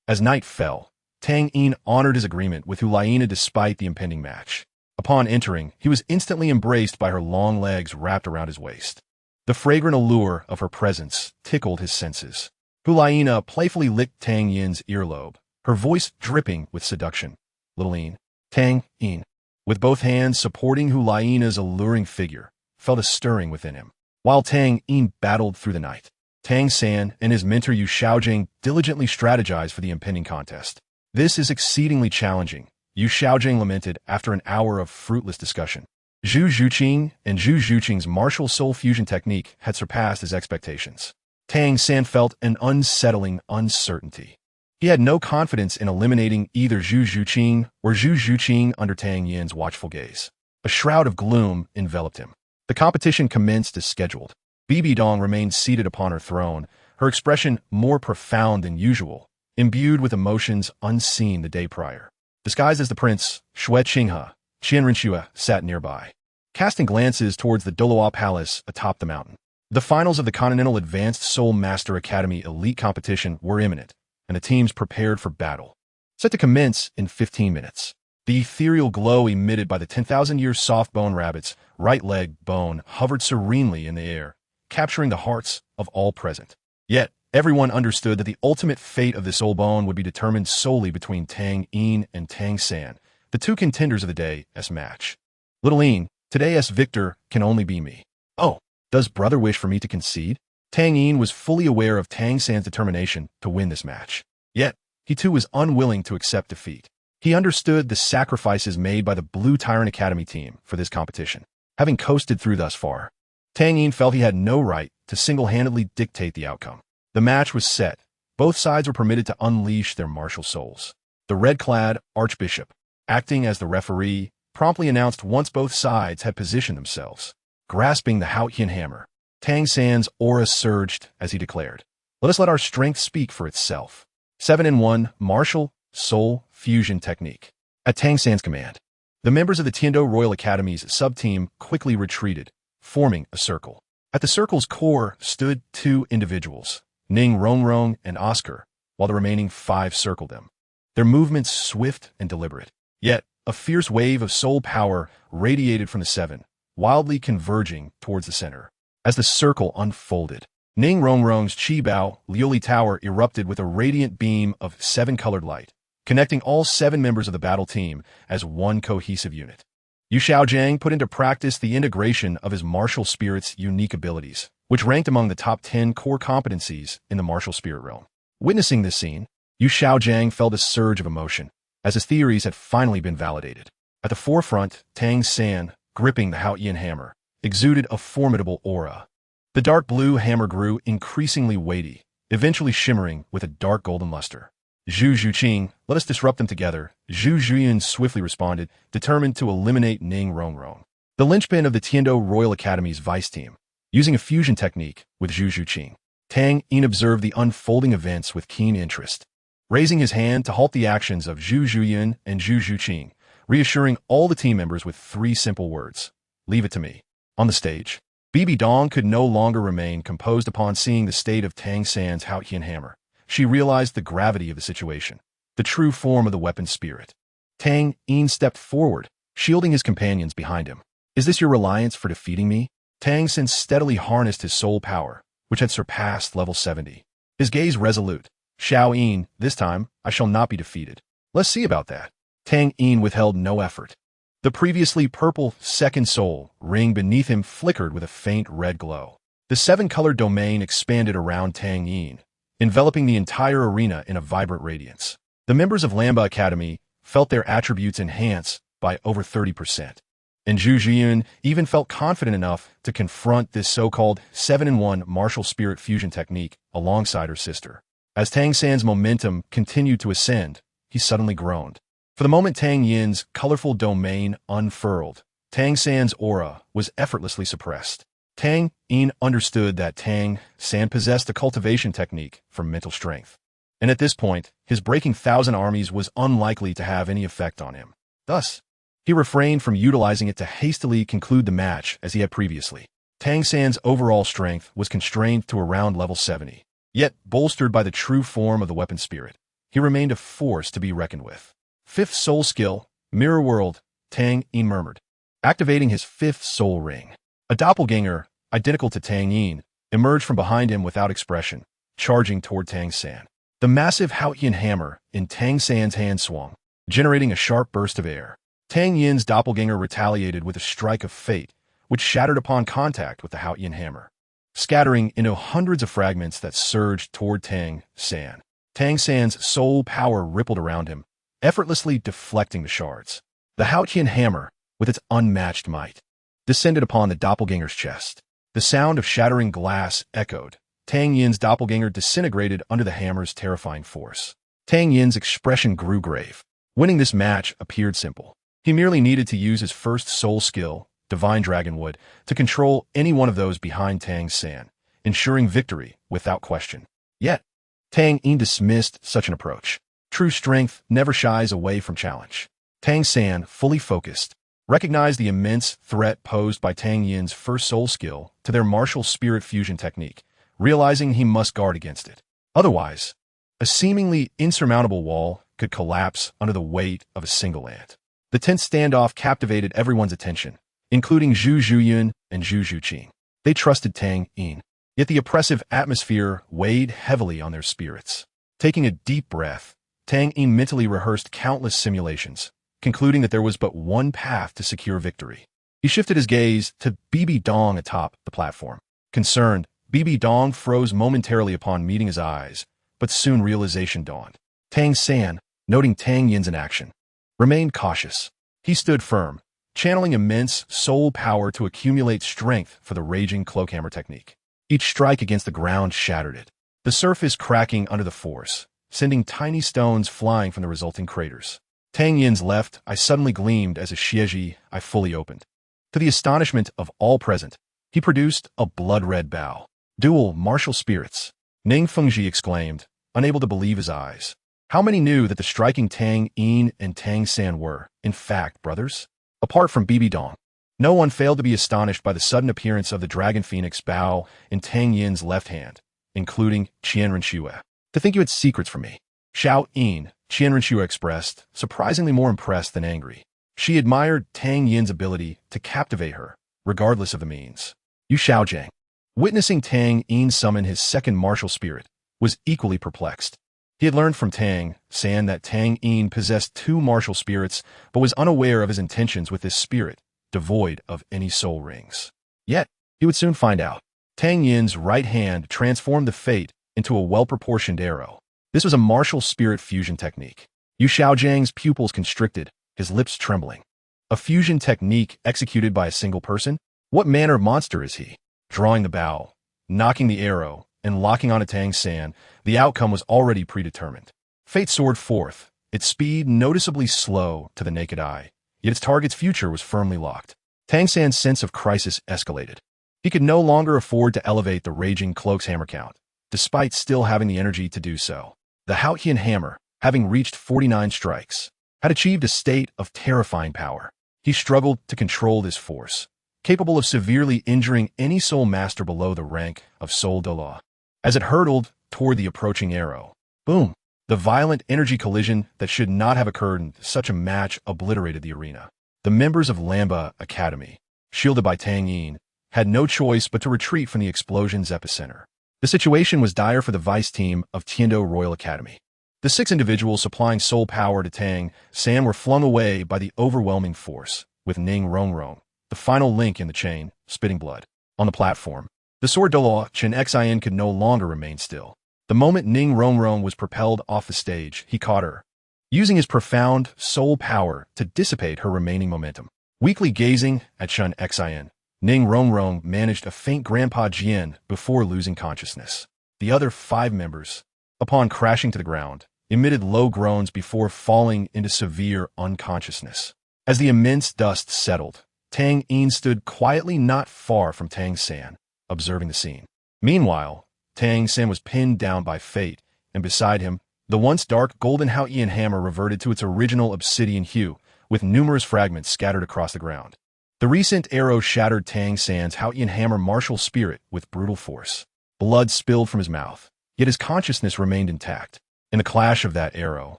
As night fell, Tang Yin honored his agreement with Hulaina despite the impending match. Upon entering, he was instantly embraced by her long legs wrapped around his waist. The fragrant allure of her presence tickled his senses. Hulaina playfully licked Tang Yin's earlobe, her voice dripping with seduction. Little Yin, Tang Yin, with both hands supporting Hulaina's alluring figure, felt a stirring within him. While Tang Yin battled through the night, Tang San and his mentor Yu Xiaojing diligently strategized for the impending contest. This is exceedingly challenging, Yu Xiaojing lamented after an hour of fruitless discussion. Zhu Zhuqing and Zhu Zhuqing's martial soul fusion technique had surpassed his expectations. Tang San felt an unsettling uncertainty. He had no confidence in eliminating either Zhu Zhuqing or Zhu Zhuqing under Tang Yin's watchful gaze. A shroud of gloom enveloped him. The competition commenced as scheduled. Bibi Dong remained seated upon her throne, her expression more profound than usual, imbued with emotions unseen the day prior. Disguised as the prince, Xue Qinghe, Qian Renxue sat nearby, casting glances towards the Douluo Palace atop the mountain. The finals of the Continental Advanced Soul Master Academy elite competition were imminent, and the teams prepared for battle. Set to commence in 15 minutes. The ethereal glow emitted by the 10,000-year soft bone rabbit's right leg bone hovered serenely in the air, capturing the hearts of all present. Yet, everyone understood that the ultimate fate of this soul bone would be determined solely between Tang Yin and Tang San, the 2 contenders of the day's match. Little Yin, today's victor can only be me. Oh, Does brother wish for me to concede? Tang Yin was fully aware of Tang San's determination to win this match. Yet, he too was unwilling to accept defeat. He understood the sacrifices made by the Blue Tyrant Academy team for this competition. Having coasted through thus far, Tang Yin felt he had no right to single-handedly dictate the outcome. The match was set. Both sides were permitted to unleash their martial souls. The red-clad Archbishop, acting as the referee, promptly announced once both sides had positioned themselves. Grasping the Haotian hammer, Tang San's aura surged as he declared, "Let us let our strength speak for itself." 7-in-1 Martial Soul Fusion Technique. At Tang San's command, the members of the Tiando Royal Academy's sub-team quickly retreated, forming a circle. At the circle's core stood two individuals, Ning Rongrong and Oscar, while the remaining 5 circled them. Their movements swift and deliberate. Yet, a fierce wave of soul power radiated from the 7, wildly converging towards the center. As the circle unfolded, Ning Rongrong's Qi Bao Liuli Tower erupted with a radiant beam of 7-colored light, connecting all 7 members of the battle team as one cohesive unit. Yu Xiaojiang put into practice the integration of his martial spirit's unique abilities, which ranked among the top 10 core competencies in the martial spirit realm. Witnessing this scene, Yu Xiaojiang felt a surge of emotion, as his theories had finally been validated. At the forefront, Tang San, gripping the Haotian hammer, exuded a formidable aura. The dark blue hammer grew increasingly weighty, eventually shimmering with a dark golden luster. Zhu Zhuqing, let us disrupt them together, Zhu Zhuyan swiftly responded, determined to eliminate Ning Rongrong, the linchpin of the Tiando Royal Academy's vice team. Using a fusion technique with Zhu Zhuqing, Tang Yin observed the unfolding events with keen interest. Raising his hand to halt the actions of Zhu Zhuyan and Zhu Zhuqing, reassuring all the team members with 3 simple words, "Leave it to me." On the stage, Bibi Dong could no longer remain composed upon seeing the state of Tang San's Haotian hammer. She realized the gravity of the situation, the true form of the weapon spirit. Tang Yin stepped forward, shielding his companions behind him. "Is this your reliance for defeating me?" Tang San steadily harnessed his soul power, which had surpassed level 70. His gaze resolute. "Xiao Yin, this time, I shall not be defeated." "Let's see about that." Tang Yin withheld no effort. The previously purple second soul ring beneath him flickered with a faint red glow. The 7-colored domain expanded around Tang Yin, enveloping the entire arena in a vibrant radiance. The members of Lamba Academy felt their attributes enhance by over 30%. And Zhu Zhiyun even felt confident enough to confront this so-called 7-in-1 martial spirit fusion technique alongside her sister. As Tang San's momentum continued to ascend, he suddenly groaned. For the moment Tang Yin's colorful domain unfurled, Tang San's aura was effortlessly suppressed. Tang Yin understood that Tang San possessed a cultivation technique for mental strength. And at this point, his breaking 1,000 armies was unlikely to have any effect on him. Thus, he refrained from utilizing it to hastily conclude the match as he had previously. Tang San's overall strength was constrained to around level 70. Yet, bolstered by the true form of the weapon spirit, he remained a force to be reckoned with. 5th soul skill, Mirror World, Tang Yin murmured, activating his 5th soul ring. A doppelganger, identical to Tang Yin, emerged from behind him without expression, charging toward Tang San. The massive Haotian hammer in Tang San's hand swung, generating a sharp burst of air. Tang Yin's doppelganger retaliated with a strike of fate, which shattered upon contact with the Haotian hammer, scattering into hundreds of fragments that surged toward Tang San. Tang San's soul power rippled around him, effortlessly deflecting the shards. The Haotian hammer, with its unmatched might, descended upon the doppelganger's chest. The sound of shattering glass echoed. Tang Yin's doppelganger disintegrated under the hammer's terrifying force. Tang Yin's expression grew grave. Winning this match appeared simple. He merely needed to use his 1st soul skill, Divine Dragonwood, to control any one of those behind Tang San, ensuring victory without question. Yet, Tang Yin dismissed such an approach. True strength never shies away from challenge. Tang San, fully focused, recognized the immense threat posed by Tang Yin's 1st soul skill to their martial spirit fusion technique, realizing he must guard against it. Otherwise, a seemingly insurmountable wall could collapse under the weight of a single ant. The tense standoff captivated everyone's attention, including Zhu Zhuyan and Zhu Zhuqing. They trusted Tang Yin, yet the oppressive atmosphere weighed heavily on their spirits. Taking a deep breath, Tang Yin mentally rehearsed countless simulations, concluding that there was but one path to secure victory. He shifted his gaze to BB Dong atop the platform. Concerned, BB Dong froze momentarily upon meeting his eyes, but soon realization dawned. Tang San, noting Tang Yin's in action, remained cautious. He stood firm, channeling immense soul power to accumulate strength for the raging cloakhammer technique. Each strike against the ground shattered it, the surface cracking under the force, sending tiny stones flying from the resulting craters. Tang Yin's left eye suddenly gleamed as a Xieji eye fully opened. To the astonishment of all present, he produced a blood-red bow. Dual martial spirits, Ning Fengji exclaimed, unable to believe his eyes. How many knew that the striking Tang Yin and Tang San were, in fact, brothers? Apart from BB Dong, no one failed to be astonished by the sudden appearance of the Dragon Phoenix bow in Tang Yin's left hand, including Qian Renxue. To think you had secrets from me. Xiao Yin, Qian Renxue expressed, surprisingly more impressed than angry. She admired Tang Yin's ability to captivate her, regardless of the means. Yu Xiaojiang, witnessing Tang Yin summon his second martial spirit, was equally perplexed. He had learned from Tang San that Tang Yin possessed two martial spirits, but was unaware of his intentions with this spirit, devoid of any soul rings. Yet, he would soon find out. Tang Yin's right hand transformed the fate into a well-proportioned arrow. This was a martial spirit fusion technique. Yu Xiaojiang's pupils constricted, his lips trembling. A fusion technique executed by a single person? What manner of monster is he? Drawing the bow, knocking the arrow, and locking onto Tang San, the outcome was already predetermined. Fate soared forth, its speed noticeably slow to the naked eye, yet its target's future was firmly locked. Tang San's sense of crisis escalated. He could no longer afford to elevate the raging cloak's hammer count, despite still having the energy to do so. The Haotian hammer, having reached 49 strikes, had achieved a state of terrifying power. He struggled to control this force, capable of severely injuring any soul master below the rank of Soul Douluo. As it hurtled toward the approaching arrow, boom! The violent energy collision that should not have occurred in such a match obliterated the arena. The members of Lamba Academy, shielded by Tang Yin, had no choice but to retreat from the explosion's epicenter. The situation was dire for the vice team of Tiando Royal Academy. The 6 individuals supplying soul power to Tang San were flung away by the overwhelming force, with Ning Rongrong, the final link in the chain, spitting blood. On the platform, the sword Douluo Chen Xin could no longer remain still. The moment Ning Rongrong was propelled off the stage, he caught her, using his profound soul power to dissipate her remaining momentum. Weakly gazing at Chen Xin, Ning Rongrong managed a faint Grandpa Jian before losing consciousness. The other 5 members, upon crashing to the ground, emitted low groans before falling into severe unconsciousness. As the immense dust settled, Tang Yin stood quietly not far from Tang San, observing the scene. Meanwhile, Tang San was pinned down by fate, and beside him, the once dark golden Haotian hammer reverted to its original obsidian hue, with numerous fragments scattered across the ground. The recent arrow shattered Tang San's Haotian hammer martial spirit with brutal force. Blood spilled from his mouth, yet his consciousness remained intact. In the clash of that arrow,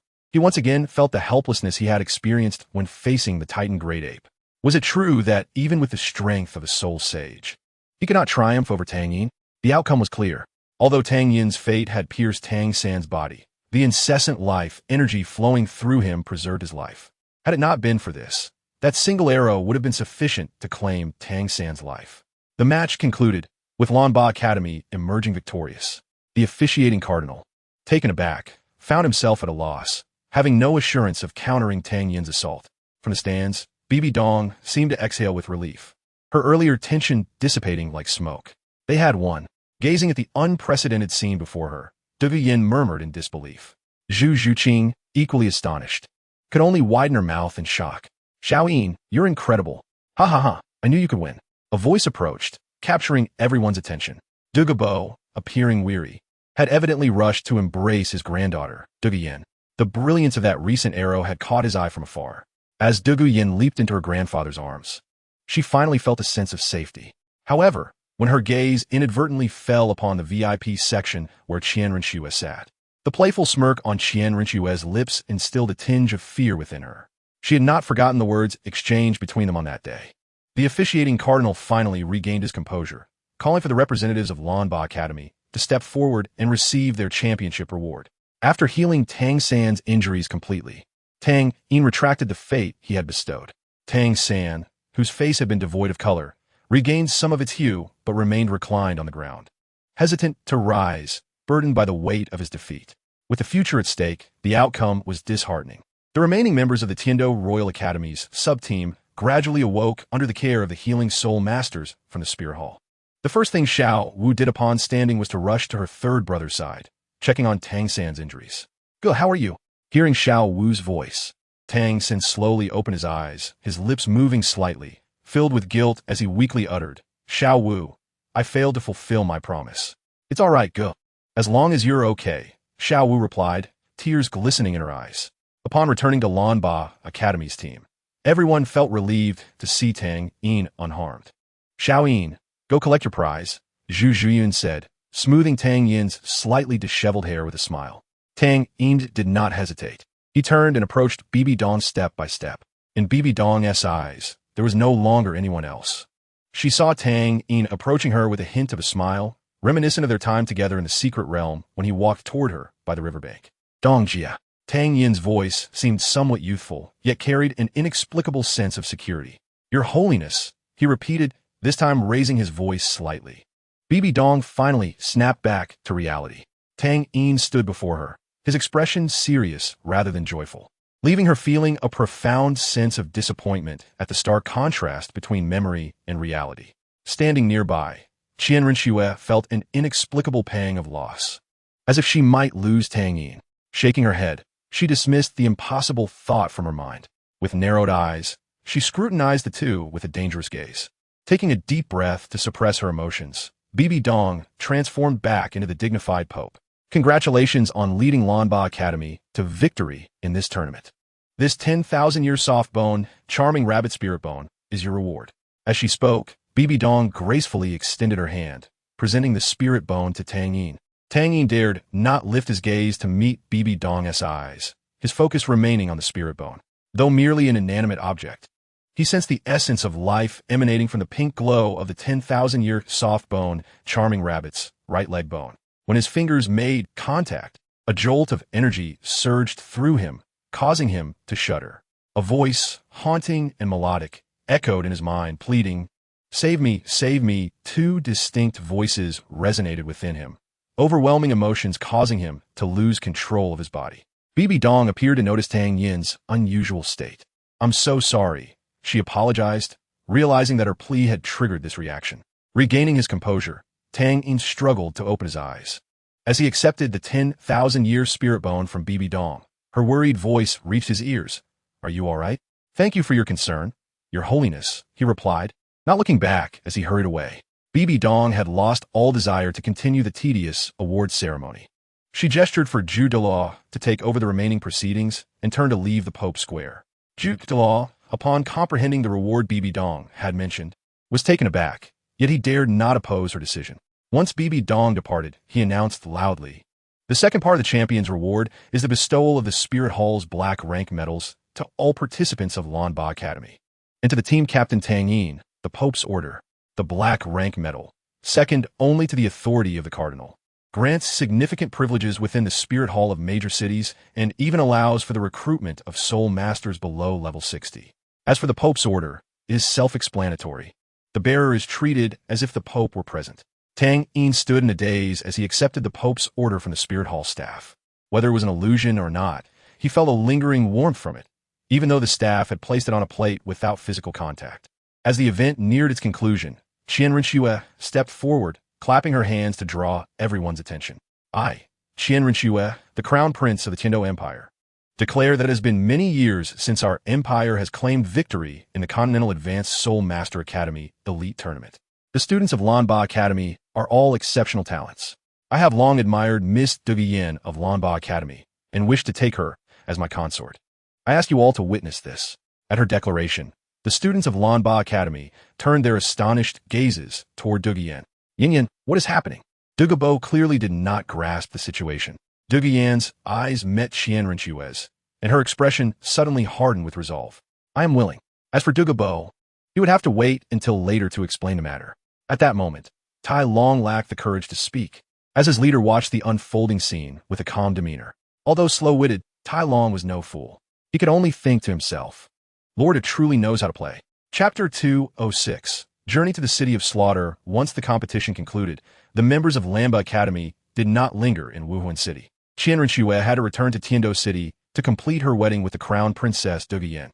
he once again felt the helplessness he had experienced when facing the Titan Great Ape. Was it true that, even with the strength of a soul sage, he could not triumph over Tang Yin? The outcome was clear. Although Tang Yin's fate had pierced Tang San's body, the incessant life energy flowing through him preserved his life. Had it not been for this, that single arrow would have been sufficient to claim Tang San's life. The match concluded, with Lanba Academy emerging victorious. The officiating cardinal, taken aback, found himself at a loss, having no assurance of countering Tang Yin's assault. From the stands, BB Dong seemed to exhale with relief, her earlier tension dissipating like smoke. They had won. Gazing at the unprecedented scene before her, Douluo Yin murmured in disbelief. Zhu Zhuqing, equally astonished, could only widen her mouth in shock. Xiao Yin, you're incredible. Ha ha ha, I knew you could win. A voice approached, capturing everyone's attention. Douluo Bo, appearing weary, had evidently rushed to embrace his granddaughter, Douluo Yin. The brilliance of that recent arrow had caught his eye from afar. As Douluo Yin leaped into her grandfather's arms, she finally felt a sense of safety. However, when her gaze inadvertently fell upon the VIP section where Qian Renxue sat, the playful smirk on Qian Renxue's lips instilled a tinge of fear within her. She had not forgotten the words exchanged between them on that day. The officiating cardinal finally regained his composure, calling for the representatives of Lanba Academy to step forward and receive their championship reward. After healing Tang San's injuries completely, Tang Yin retracted the fate he had bestowed. Tang San, whose face had been devoid of color, regained some of its hue but remained reclined on the ground, hesitant to rise, burdened by the weight of his defeat. With the future at stake, the outcome was disheartening. The remaining members of the Tiando Royal Academy's sub-team gradually awoke under the care of the healing soul masters from the Spirit Hall. The first thing Xiao Wu did upon standing was to rush to her third brother's side, checking on Tang San's injuries. "Good, how are you?" Hearing Xiao Wu's voice, Tang San slowly opened his eyes, his lips moving slightly, filled with guilt as he weakly uttered, "Xiao Wu, I failed to fulfill my promise." "It's all right, go. As long as you're okay," Xiao Wu replied, tears glistening in her eyes. Upon returning to Lanba Academy's team, everyone felt relieved to see Tang Yin unharmed. "Xiao Yin, go collect your prize," Zhu Zhuyun said, smoothing Tang Yin's slightly disheveled hair with a smile. Tang Yin did not hesitate. He turned and approached Bibi Dong step by step. In Bibi Dong's eyes, there was no longer anyone else. She saw Tang Yin approaching her with a hint of a smile, reminiscent of their time together in the secret realm when he walked toward her by the riverbank. "Dongjia." Tang Yin's voice seemed somewhat youthful, yet carried an inexplicable sense of security. "Your Holiness," he repeated, this time raising his voice slightly. Bibi Dong finally snapped back to reality. Tang Yin stood before her, his expression serious rather than joyful, leaving her feeling a profound sense of disappointment at the stark contrast between memory and reality. Standing nearby, Qian Renxue felt an inexplicable pang of loss, as if she might lose Tang Yin. Shaking her head, she dismissed the impossible thought from her mind. With narrowed eyes, she scrutinized the two with a dangerous gaze. Taking a deep breath to suppress her emotions, Bibi Dong transformed back into the dignified Pope. "Congratulations on leading Lanba Academy to victory in this tournament. This 10,000-year soft bone, charming rabbit spirit bone, is your reward." As she spoke, Bibi Dong gracefully extended her hand, presenting the spirit bone to Tang Yin. Tang Yin dared not lift his gaze to meet Bibi Dong's eyes, his focus remaining on the spirit bone. Though merely an inanimate object, he sensed the essence of life emanating from the pink glow of the 10,000-year soft bone, charming rabbit's right leg bone. When his fingers made contact, a jolt of energy surged through him, causing him to shudder. A voice, haunting and melodic, echoed in his mind, pleading, "Save me, save me." Two distinct voices resonated within him, overwhelming emotions causing him to lose control of his body. Bibi Dong appeared to notice Tang Yin's unusual state. "I'm so sorry," she apologized, realizing that her plea had triggered this reaction. Regaining his composure, Tang Yin struggled to open his eyes. As he accepted the 10,000-year spirit bone from Bibi Dong, her worried voice reached his ears. "Are you all right?" "Thank you for your concern, Your Holiness," he replied, not looking back as he hurried away. Bibi Dong had lost all desire to continue the tedious award ceremony. She gestured for Douluo to take over the remaining proceedings and turned to leave the Pope Square. Douluo, upon comprehending the reward Bibi Dong had mentioned, was taken aback, yet he dared not oppose her decision. Once Bibi Dong departed, he announced loudly, "The second part of the champion's reward is the bestowal of the Spirit Hall's black rank medals to all participants of Lanba Academy. And to the team captain Tang Yin, the Pope's order, the black rank medal, second only to the authority of the cardinal, grants significant privileges within the Spirit Hall of major cities and even allows for the recruitment of soul masters below level 60. As for the Pope's order, it is self-explanatory. The bearer is treated as if the Pope were present." Tang Yin stood in a daze as he accepted the Pope's order from the Spirit Hall staff. Whether it was an illusion or not, he felt a lingering warmth from it, even though the staff had placed it on a plate without physical contact. As the event neared its conclusion, Qian Renxue stepped forward, clapping her hands to draw everyone's attention. "I, Qian Renxue, the Crown Prince of the Tiando Empire, declare that it has been many years since our empire has claimed victory in the Continental Advanced Soul Master Academy Elite Tournament. The students of Lanba Academy are all exceptional talents. I have long admired Miss Douluo of Lanba Academy and wish to take her as my consort. I ask you all to witness this." At her declaration, the students of Lanba Academy turned their astonished gazes toward Douluo. "Yin, what is happening?" Douluo clearly did not grasp the situation. Douluo's eyes met Qian Renxue's, and her expression suddenly hardened with resolve. "I am willing." As for Douluo, he would have to wait until later to explain the matter. At that moment, Tai Long lacked the courage to speak, as his leader watched the unfolding scene with a calm demeanor. Although slow-witted, Tai Long was no fool. He could only think to himself, "Lord, it truly knows how to play." Chapter 206. Journey to the City of Slaughter. Once the competition concluded, the members of Lamba Academy did not linger in Wuhan City. Qian Renxue had to return to Tiando City to complete her wedding with the crown princess Douluo.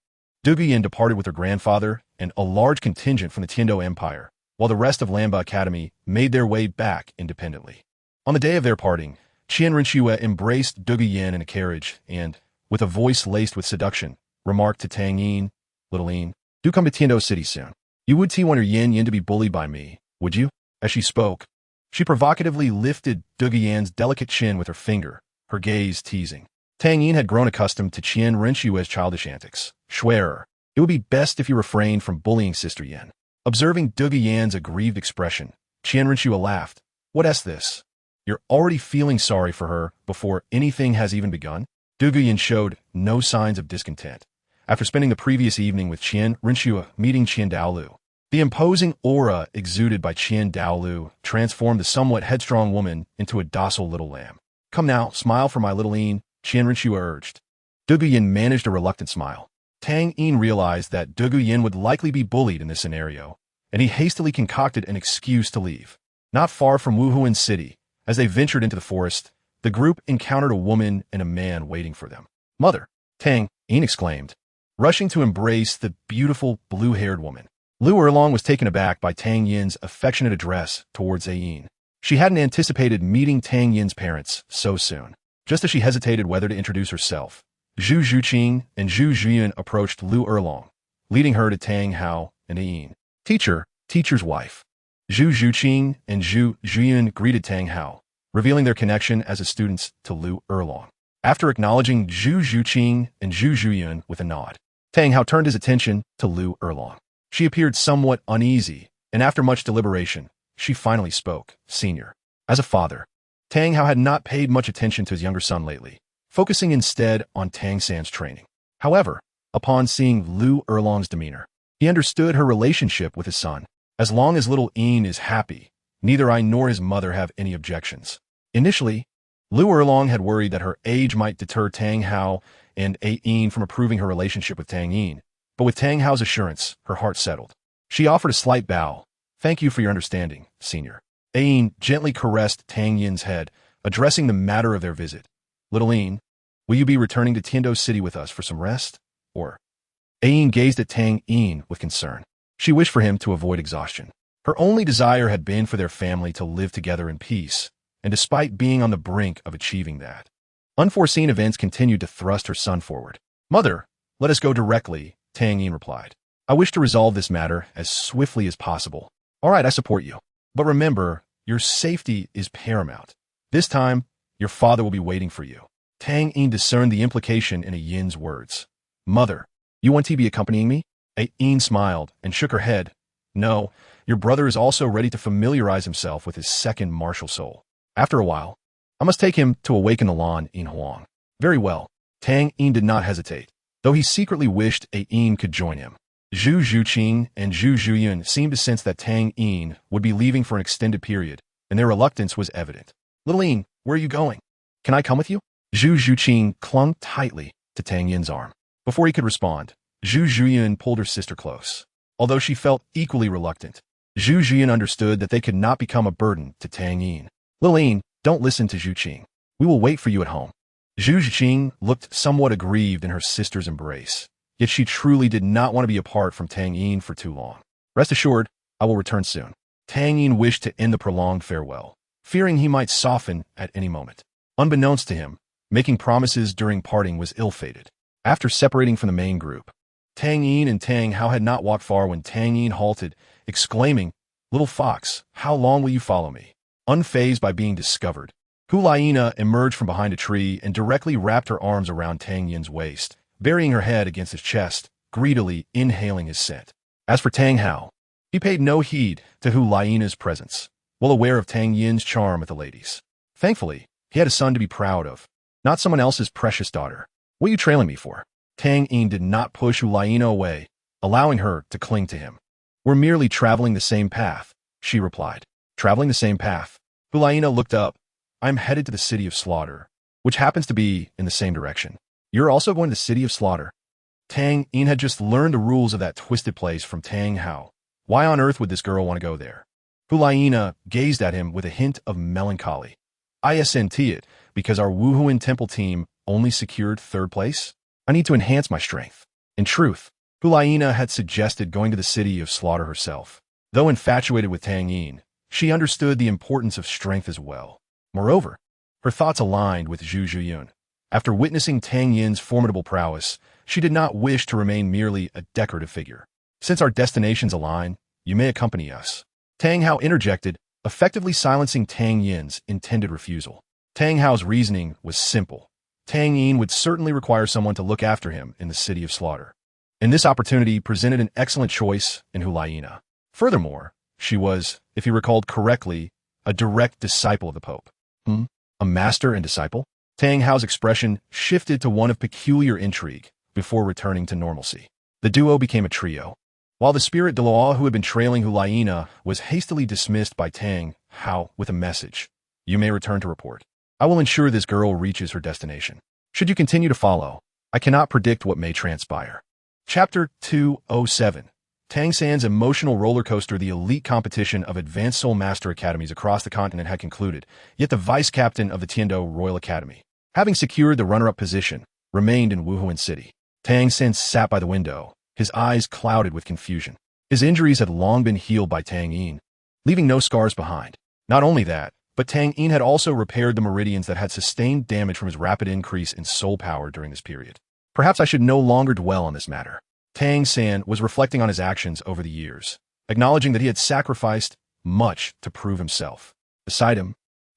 Douluo departed with her grandfather and a large contingent from the Tiando Empire, while the rest of Lamba Academy made their way back independently. On the day of their parting, Qian Renxue embraced Douluo in a carriage and, with a voice laced with seduction, remarked to Tang Yin, "Little Yin, do come to Tiando City soon. You would want your yin to be bullied by me, would you?" As she spoke, she provocatively lifted Douluo's delicate chin with her finger, her gaze teasing. Tang Yin had grown accustomed to Qian Renshue's childish antics. "Schwerer, it would be best if you refrained from bullying Sister Yin." Observing Douluo's aggrieved expression, Qian Renxue laughed. "What's this? You're already feeling sorry for her before anything has even begun?" Douluo showed no signs of discontent. After spending the previous evening with Qian Renxue meeting Qian Douluo, the imposing aura exuded by Qian Douluo transformed the somewhat headstrong woman into a docile little lamb. "Come now, smile for my little Yin," Qian Renxue urged. Douluo managed a reluctant smile. Tang Yin realized that Douluo would likely be bullied in this scenario, and he hastily concocted an excuse to leave. Not far from Wuhan City, as they ventured into the forest, the group encountered a woman and a man waiting for them. "Mother!" Tang Yin exclaimed, rushing to embrace the beautiful blue-haired woman. Lu Erlong was taken aback by Tang Yin's affectionate address towards Yin. She hadn't anticipated meeting Tang Yin's parents so soon. Just as she hesitated whether to introduce herself, Zhu Zhuqing and Zhu Zhiyun approached Lu Erlong, leading her to Tang Hao and Yin. Teacher's wife." Zhu Zhuqing and Zhu Zhiyun greeted Tang Hao, revealing their connection as students to Lu Erlong. After acknowledging Zhu Zhuqing and Zhu Zhiyun with a nod, Tang Hao turned his attention to Lu Erlong. She appeared somewhat uneasy, and after much deliberation, she finally spoke. "Senior." As a father, Tang Hao had not paid much attention to his younger son lately, focusing instead on Tang San's training. However, upon seeing Lu Erlong's demeanor, he understood her relationship with his son. As long as little Yin is happy, neither I nor his mother have any objections. Initially, Lu Erlong had worried that her age might deter Tang Hao and Yin from approving her relationship with Tang Yin, but with Tang Hao's assurance, her heart settled. She offered a slight bow. "Thank you for your understanding, Senior." Yin gently caressed Tang Yin's head, addressing the matter of their visit. "Little Yin, will you be returning to Tiando City with us for some rest? Or?" Yin gazed at Tang Yin with concern. She wished for him to avoid exhaustion. Her only desire had been for their family to live together in peace, and despite being on the brink of achieving that, unforeseen events continued to thrust her son forward. "Mother, let us go directly," Tang Yin replied. "I wish to resolve this matter as swiftly as possible." "All right, I support you. But remember, your safety is paramount. This time, your father will be waiting for you." Tang Yin discerned the implication in Yin's words. "Mother, you want to be accompanying me?" Yin smiled and shook her head. "No, your brother is also ready to familiarize himself with his second martial soul. After a while, I must take him to awaken the Lan in Huang." "Very well." Tang Yin did not hesitate, though he secretly wished Yin could join him. Zhu Zhuqing and Zhu Zhiyun seemed to sense that Tang Yin would be leaving for an extended period, and their reluctance was evident. "Little Yin, where are you going? Can I come with you?" Zhu Zhuqing clung tightly to Tang Yin's arm. Before he could respond, Zhu Zhiyun pulled her sister close. Although she felt equally reluctant, Zhu Zhiyun understood that they could not become a burden to Tang Yin. "Little Yin, don't listen to Zhu Qing. We will wait for you at home." Zhu Zhuqing looked somewhat aggrieved in her sister's embrace, yet she truly did not want to be apart from Tang Yin for too long. "Rest assured, I will return soon." Tang Yin wished to end the prolonged farewell, fearing he might soften at any moment. Unbeknownst to him, making promises during parting was ill-fated. After separating from the main group, Tang Yin and Tang Hao had not walked far when Tang Yin halted, exclaiming, "Little fox, how long will you follow me?" Unfazed by being discovered, Hulaina emerged from behind a tree and directly wrapped her arms around Tang Yin's waist, burying her head against his chest, greedily inhaling his scent. As for Tang Hao, he paid no heed to Hulaina's presence, well aware of Tang Yin's charm with the ladies. Thankfully, he had a son to be proud of, not someone else's precious daughter. "What are you trailing me for?" Tang Yin did not push Hulaina away, allowing her to cling to him. "We're merely traveling the same path," she replied. "Traveling the same path?" Hulaina looked up. "I'm headed to the City of Slaughter, which happens to be in the same direction." "You're also going to the City of Slaughter?" Tang Yin had just learned the rules of that twisted place from Tang Hao. Why on earth would this girl want to go there? Hulayina gazed at him with a hint of melancholy. I sent it because our Wuhuan temple team only secured third place? I need to enhance my strength. In truth, Hulayina had suggested going to the city of slaughter herself. Though infatuated with Tang Yin, she understood the importance of strength as well. Moreover, her thoughts aligned with Zhu Zhuyun. After witnessing Tang Yin's formidable prowess, she did not wish to remain merely a decorative figure. Since our destinations align, you may accompany us. Tang Hao interjected, effectively silencing Tang Yin's intended refusal. Tang Hao's reasoning was simple. Tang Yin would certainly require someone to look after him in the city of slaughter. And this opportunity presented an excellent choice in Hulayina. Furthermore, she was, if he recalled correctly, a direct disciple of the Pope. A master and disciple? Tang Hao's expression shifted to one of peculiar intrigue before returning to normalcy. The duo became a trio. While the spirit Douluo who had been trailing Hulayina was hastily dismissed by Tang Hao with a message. You may return to report. I will ensure this girl reaches her destination. Should you continue to follow, I cannot predict what may transpire. Chapter 207. Tang San's emotional roller coaster. The elite competition of Advanced Soul Master Academies across the continent had concluded, yet the vice-captain of the Tiando Royal Academy, having secured the runner-up position, remained in Wuhuan City. Tang San sat by the window, his eyes clouded with confusion. His injuries had long been healed by Tang Yin, leaving no scars behind. Not only that, but Tang Yin had also repaired the meridians that had sustained damage from his rapid increase in soul power during this period. Perhaps I should no longer dwell on this matter. Tang San was reflecting on his actions over the years, acknowledging that he had sacrificed much to prove himself. Beside him,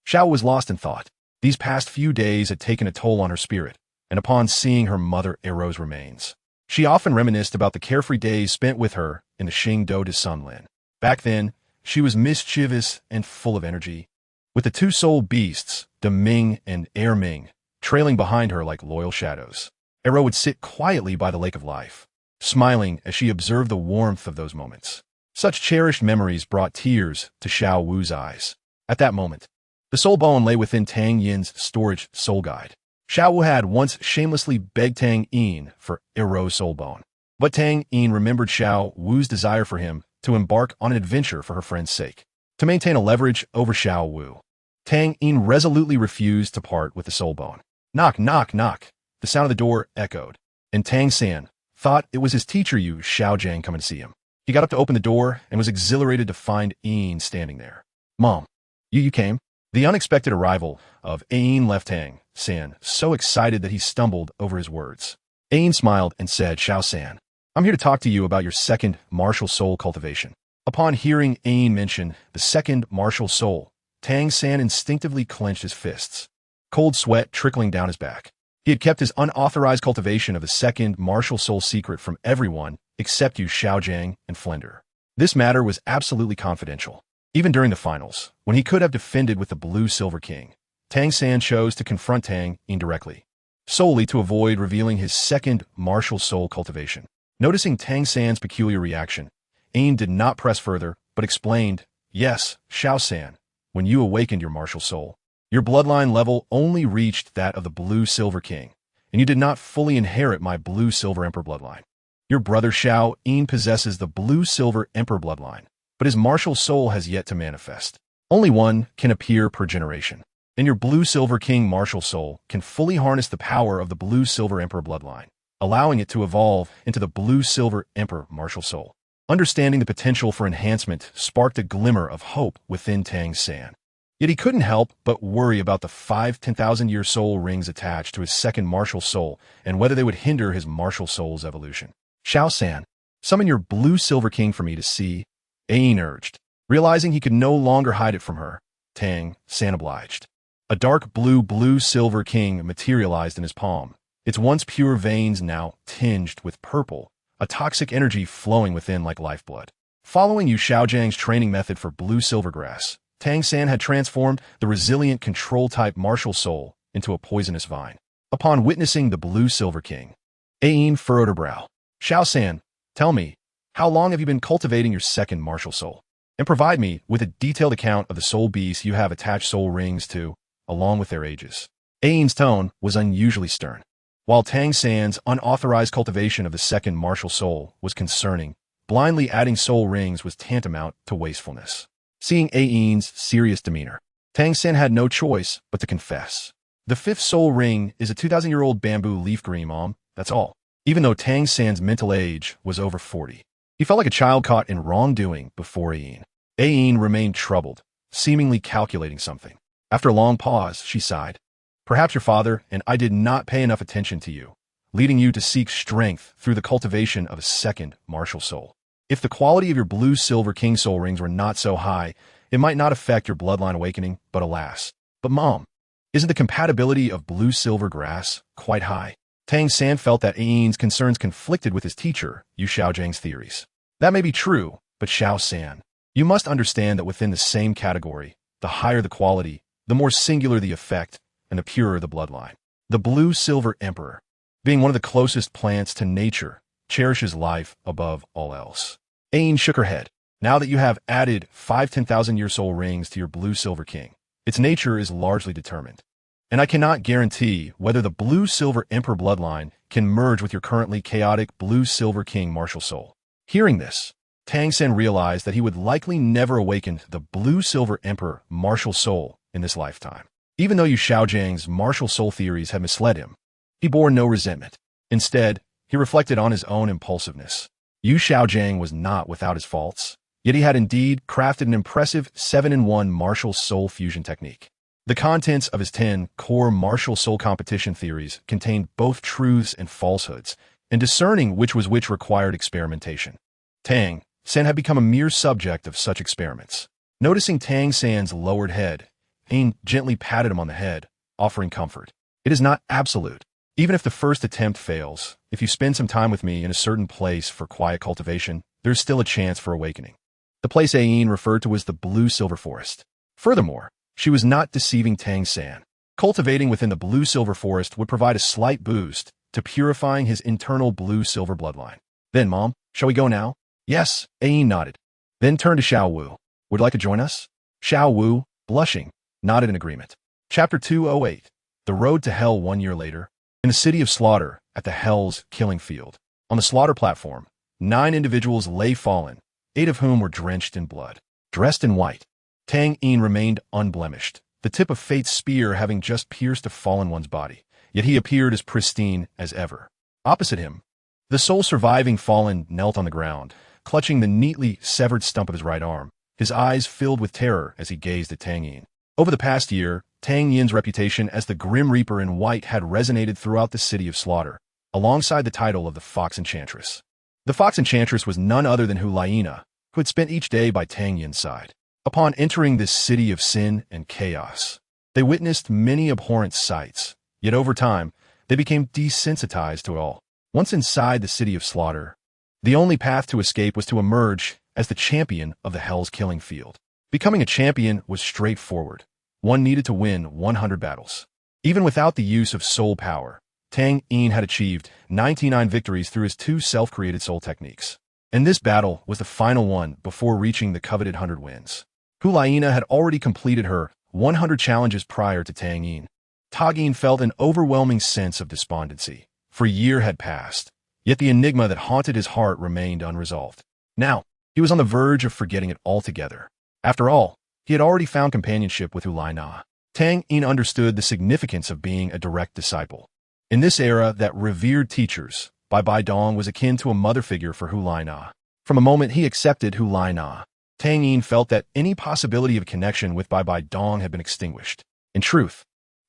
Xiao was lost in thought. These past few days had taken a toll on her spirit, and upon seeing her mother Ero's remains, she often reminisced about the carefree days spent with her in the Xingdou de Sunlin. Back then, she was mischievous and full of energy, with the two soul beasts, De Ming and Er Ming, trailing behind her like loyal shadows. Ero would sit quietly by the lake of life, smiling as she observed the warmth of those moments. Such cherished memories brought tears to Xiao Wu's eyes. At that moment, the soul bone lay within Tang Yin's storage soul guide. Xiao Wu had once shamelessly begged Tang Yin for Ero's soul bone, but Tang Yin remembered Xiao Wu's desire for him to embark on an adventure for her friend's sake. To maintain a leverage over Xiao Wu, Tang Yin resolutely refused to part with the soul bone. Knock, knock, knock. The sound of the door echoed, and Tang San thought it was his teacher Yu Xiaojiang coming to see him. He got up to open the door and was exhilarated to find Yin standing there. Mom, you came? The unexpected arrival of Yin left Tang San so excited that he stumbled over his words. Yin smiled and said, Xiao San, I'm here to talk to you about your second martial soul cultivation. Upon hearing Yin mention the second martial soul, Tang San instinctively clenched his fists, cold sweat trickling down his back. He had kept his unauthorized cultivation of the second martial soul secret from everyone except Yu Xiaojiang and Flender. This matter was absolutely confidential. Even during the finals, when he could have defended with the Blue Silver King, Tang San chose to confront Tang indirectly, solely to avoid revealing his second martial soul cultivation. Noticing Tang San's peculiar reaction, Yin did not press further, but explained, Yes, Xiao San, when you awakened your martial soul, your bloodline level only reached that of the Blue Silver King, and you did not fully inherit my Blue Silver Emperor bloodline. Your brother Xiao Yin possesses the Blue Silver Emperor bloodline, but his martial soul has yet to manifest. Only one can appear per generation, and your Blue Silver King martial soul can fully harness the power of the Blue Silver Emperor bloodline, allowing it to evolve into the Blue Silver Emperor martial soul. Understanding the potential for enhancement sparked a glimmer of hope within Tang San. Yet he couldn't help but worry about the 5 10,000-year soul rings attached to his second martial soul and whether they would hinder his martial soul's evolution. Xiao San, summon your Blue Silver King for me to see, Yin urged. Realizing he could no longer hide it from her, Tang San obliged. A dark Blue Silver King materialized in his palm, its once pure veins now tinged with purple, a toxic energy flowing within like lifeblood. Following Yu Xiaojiang's training method for Blue Silver Grass, Tang San had transformed the resilient control-type martial soul into a poisonous vine. Upon witnessing the Blue Silver King, Yin furrowed her brow. Xiao San, tell me, how long have you been cultivating your second martial soul? And provide me with a detailed account of the soul beasts you have attached soul rings to, along with their ages. Yin's tone was unusually stern. While Tang San's unauthorized cultivation of the second martial soul was concerning, blindly adding soul rings was tantamount to wastefulness. Seeing Ain's serious demeanor, Tang San had no choice but to confess. The fifth soul ring is a 2,000-year-old bamboo leaf green, Mom. That's all. Even though Tang San's mental age was over 40. He felt like a child caught in wrongdoing before Ain. Ain remained troubled, seemingly calculating something. After a long pause, she sighed. Perhaps your father and I did not pay enough attention to you, leading you to seek strength through the cultivation of a second martial soul. If the quality of your blue-silver king soul rings were not so high, it might not affect your bloodline awakening, but alas. But Mom, isn't the compatibility of blue-silver grass quite high? Tang San felt that Ain's concerns conflicted with his teacher, Yu Xiaozhang's theories. That may be true, but Xiao San, you must understand that within the same category, the higher the quality, the more singular the effect, and the purer the bloodline. The blue-silver emperor, being one of the closest plants to nature, cherishes life above all else. Ain shook her head. Now that you have added 5 10,000-year soul rings to your blue-silver king, its nature is largely determined. And I cannot guarantee whether the blue-silver emperor bloodline can merge with your currently chaotic blue-silver king martial soul. Hearing this, Tang San realized that he would likely never awaken the blue-silver emperor martial soul in this lifetime. Even though Yu Xiaozhang's martial soul theories had misled him, he bore no resentment. Instead, he reflected on his own impulsiveness. Yu Xiaozhang was not without his faults, yet he had indeed crafted an impressive 7-in-1 martial soul fusion technique. The contents of his 10 core martial soul competition theories contained both truths and falsehoods, and discerning which was which required experimentation. Tang San had become a mere subject of such experiments. Noticing Tang San's lowered head, Ain gently patted him on the head, offering comfort. It is not absolute. Even if the first attempt fails, if you spend some time with me in a certain place for quiet cultivation, there's still a chance for awakening. The place Ain referred to as the blue-silver forest. Furthermore, she was not deceiving Tang San. Cultivating within the blue-silver forest would provide a slight boost to purifying his internal blue-silver bloodline. Then, Mom, shall we go now? Yes, Ain nodded. Then turned to Xiao Wu. Would you like to join us? Xiao Wu, blushing, nodded in agreement. Chapter 208. The Road to Hell 1 year later. In the city of Slaughter, at the Hell's killing field. On the slaughter platform, 9 individuals lay fallen, 8 of whom were drenched in blood. Dressed in white, Tang Yin remained unblemished, the tip of fate's spear having just pierced a fallen one's body, yet he appeared as pristine as ever. Opposite him, the sole surviving fallen knelt on the ground, clutching the neatly severed stump of his right arm, his eyes filled with terror as he gazed at Tang Yin. Over the past year, Tang Yin's reputation as the Grim Reaper in white had resonated throughout the city of Slaughter, alongside the title of the Fox Enchantress. The Fox Enchantress was none other than Hulaina, who had spent each day by Tang Yin's side. Upon entering this city of sin and chaos, they witnessed many abhorrent sights, yet over time, they became desensitized to it all. Once inside the city of Slaughter, the only path to escape was to emerge as the champion of the Hell's killing field. Becoming a champion was straightforward. One needed to win 100 battles. Even without the use of soul power, Tang Yin had achieved 99 victories through his 2 self-created soul techniques. And this battle was the final one before reaching the coveted 100 wins. Hulaina had already completed her 100 challenges prior to Tang Yin. Tang Yin felt an overwhelming sense of despondency. For a year had passed, yet the enigma that haunted his heart remained unresolved. Now, he was on the verge of forgetting it altogether. After all, he had already found companionship with Hulaina. Tang Yin understood the significance of being a direct disciple. In this era that revered teachers, Bai Bai Dong was akin to a mother figure for Hulaina. From the moment he accepted Hulaina, Tang Yin felt that any possibility of connection with Bai Bai Dong had been extinguished. In truth,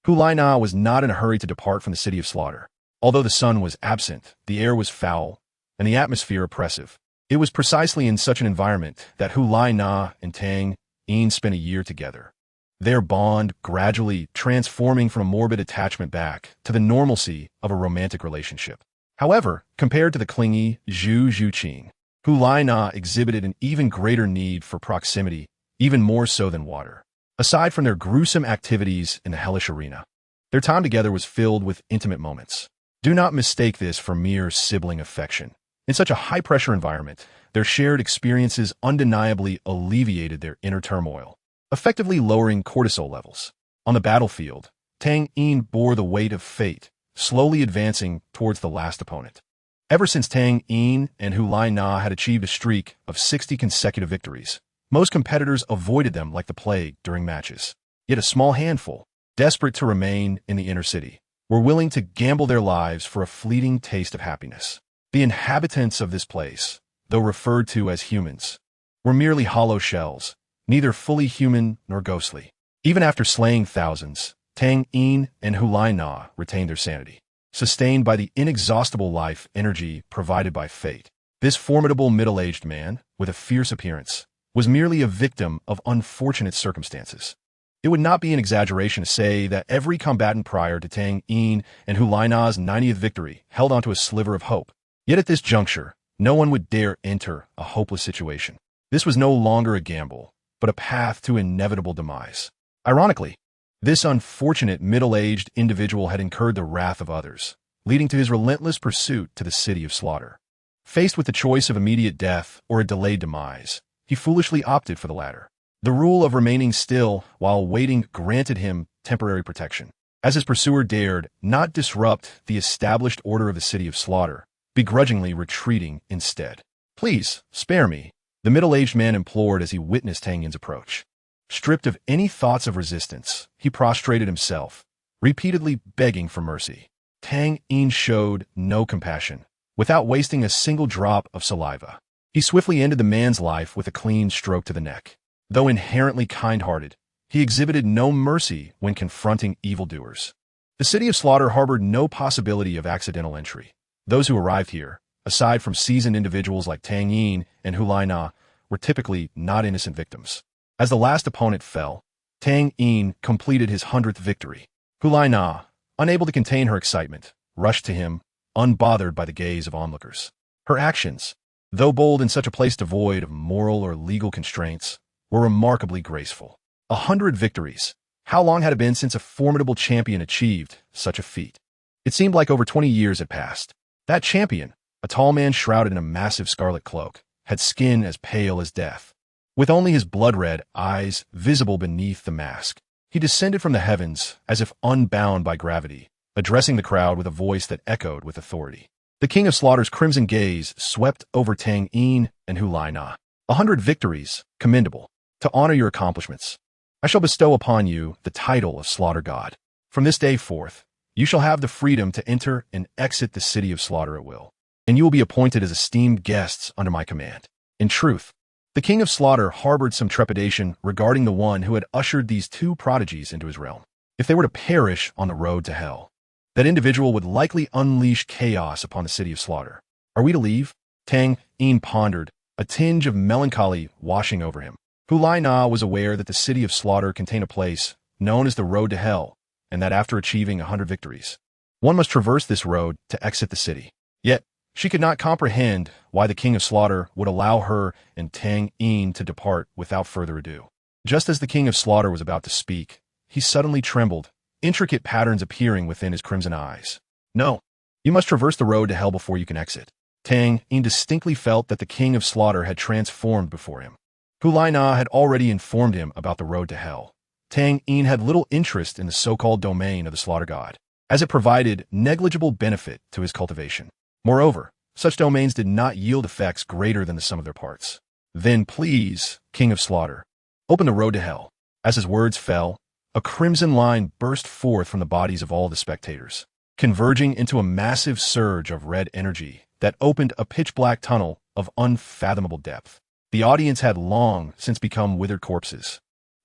Hulaina was not in a hurry to depart from the city of Slaughter. Although the sun was absent, the air was foul, and the atmosphere oppressive. It was precisely in such an environment that Hulaina and Tang Yin spent a year together, their bond gradually transforming from a morbid attachment back to the normalcy of a romantic relationship. However, compared to the clingy Zhu Zhuqing, Hulaina exhibited an even greater need for proximity, even more so than water. Aside from their gruesome activities in the hellish arena, their time together was filled with intimate moments. Do not mistake this for mere sibling affection. In such a high-pressure environment, their shared experiences undeniably alleviated their inner turmoil, effectively lowering cortisol levels. On the battlefield, Tang Yin bore the weight of fate, slowly advancing towards the last opponent. Ever since Tang Yin and Hu Lai Na had achieved a streak of 60 consecutive victories, most competitors avoided them like the plague during matches. Yet a small handful, desperate to remain in the inner city, were willing to gamble their lives for a fleeting taste of happiness. The inhabitants of this place, though referred to as humans, were merely hollow shells, neither fully human nor ghostly. Even after slaying thousands, Tang Yin and Hu Lai Na retained their sanity, sustained by the inexhaustible life energy provided by fate. This formidable middle-aged man, with a fierce appearance, was merely a victim of unfortunate circumstances. It would not be an exaggeration to say that every combatant prior to Tang Yin and Hu Lai Na's 90th victory held onto a sliver of hope. Yet at this juncture, no one would dare enter a hopeless situation. This was no longer a gamble, but a path to inevitable demise. Ironically, this unfortunate middle-aged individual had incurred the wrath of others, leading to his relentless pursuit to the city of slaughter. Faced with the choice of immediate death or a delayed demise, he foolishly opted for the latter. The rule of remaining still while waiting granted him temporary protection, as his pursuer dared not disrupt the established order of the city of slaughter, begrudgingly retreating instead. "Please, spare me," the middle-aged man implored as he witnessed Tang Yin's approach. Stripped of any thoughts of resistance, he prostrated himself, repeatedly begging for mercy. Tang Yin showed no compassion. Without wasting a single drop of saliva, he swiftly ended the man's life with a clean stroke to the neck. Though inherently kind-hearted, he exhibited no mercy when confronting evildoers. The city of slaughter harbored no possibility of accidental entry. Those who arrived here, aside from seasoned individuals like Tang Yin and Hu Lai Na, were typically not innocent victims. As the last opponent fell, Tang Yin completed his 100th victory. Hu Lai Na, unable to contain her excitement, rushed to him, unbothered by the gaze of onlookers. Her actions, though bold in such a place devoid of moral or legal constraints, were remarkably graceful. 100 victories. How long had it been since a formidable champion achieved such a feat? It seemed like over 20 years had passed. That champion, a tall man shrouded in a massive scarlet cloak, had skin as pale as death. With only his blood-red eyes visible beneath the mask, he descended from the heavens as if unbound by gravity, addressing the crowd with a voice that echoed with authority. The King of Slaughter's crimson gaze swept over Tang Yin and Hu Lai Na. 100 victories, commendable. To honor your accomplishments, I shall bestow upon you the title of Slaughter God. From this day forth, you shall have the freedom to enter and exit the city of slaughter at will, and you will be appointed as esteemed guests under my command. In truth, the King of Slaughter harbored some trepidation regarding the one who had ushered these two prodigies into his realm. If they were to perish on the road to hell, that individual would likely unleash chaos upon the city of slaughter. Are we to leave? Tang Yin pondered, a tinge of melancholy washing over him. Hu Lai Na was aware that the city of slaughter contained a place known as the road to hell, and that after achieving 100 victories, one must traverse this road to exit the city. Yet, she could not comprehend why the King of Slaughter would allow her and Tang Yin to depart without further ado. Just as the King of Slaughter was about to speak, he suddenly trembled, intricate patterns appearing within his crimson eyes. "No, you must traverse the road to hell before you can exit." Tang Yin distinctly felt that the King of Slaughter had transformed before him. Hu Lai Na had already informed him about the road to hell. Tang Yin had little interest in the so-called domain of the slaughter god, as it provided negligible benefit to his cultivation. Moreover, such domains did not yield effects greater than the sum of their parts. "Then please, King of Slaughter, open the road to hell." As his words fell, a crimson line burst forth from the bodies of all the spectators, converging into a massive surge of red energy that opened a pitch-black tunnel of unfathomable depth. The audience had long since become withered corpses.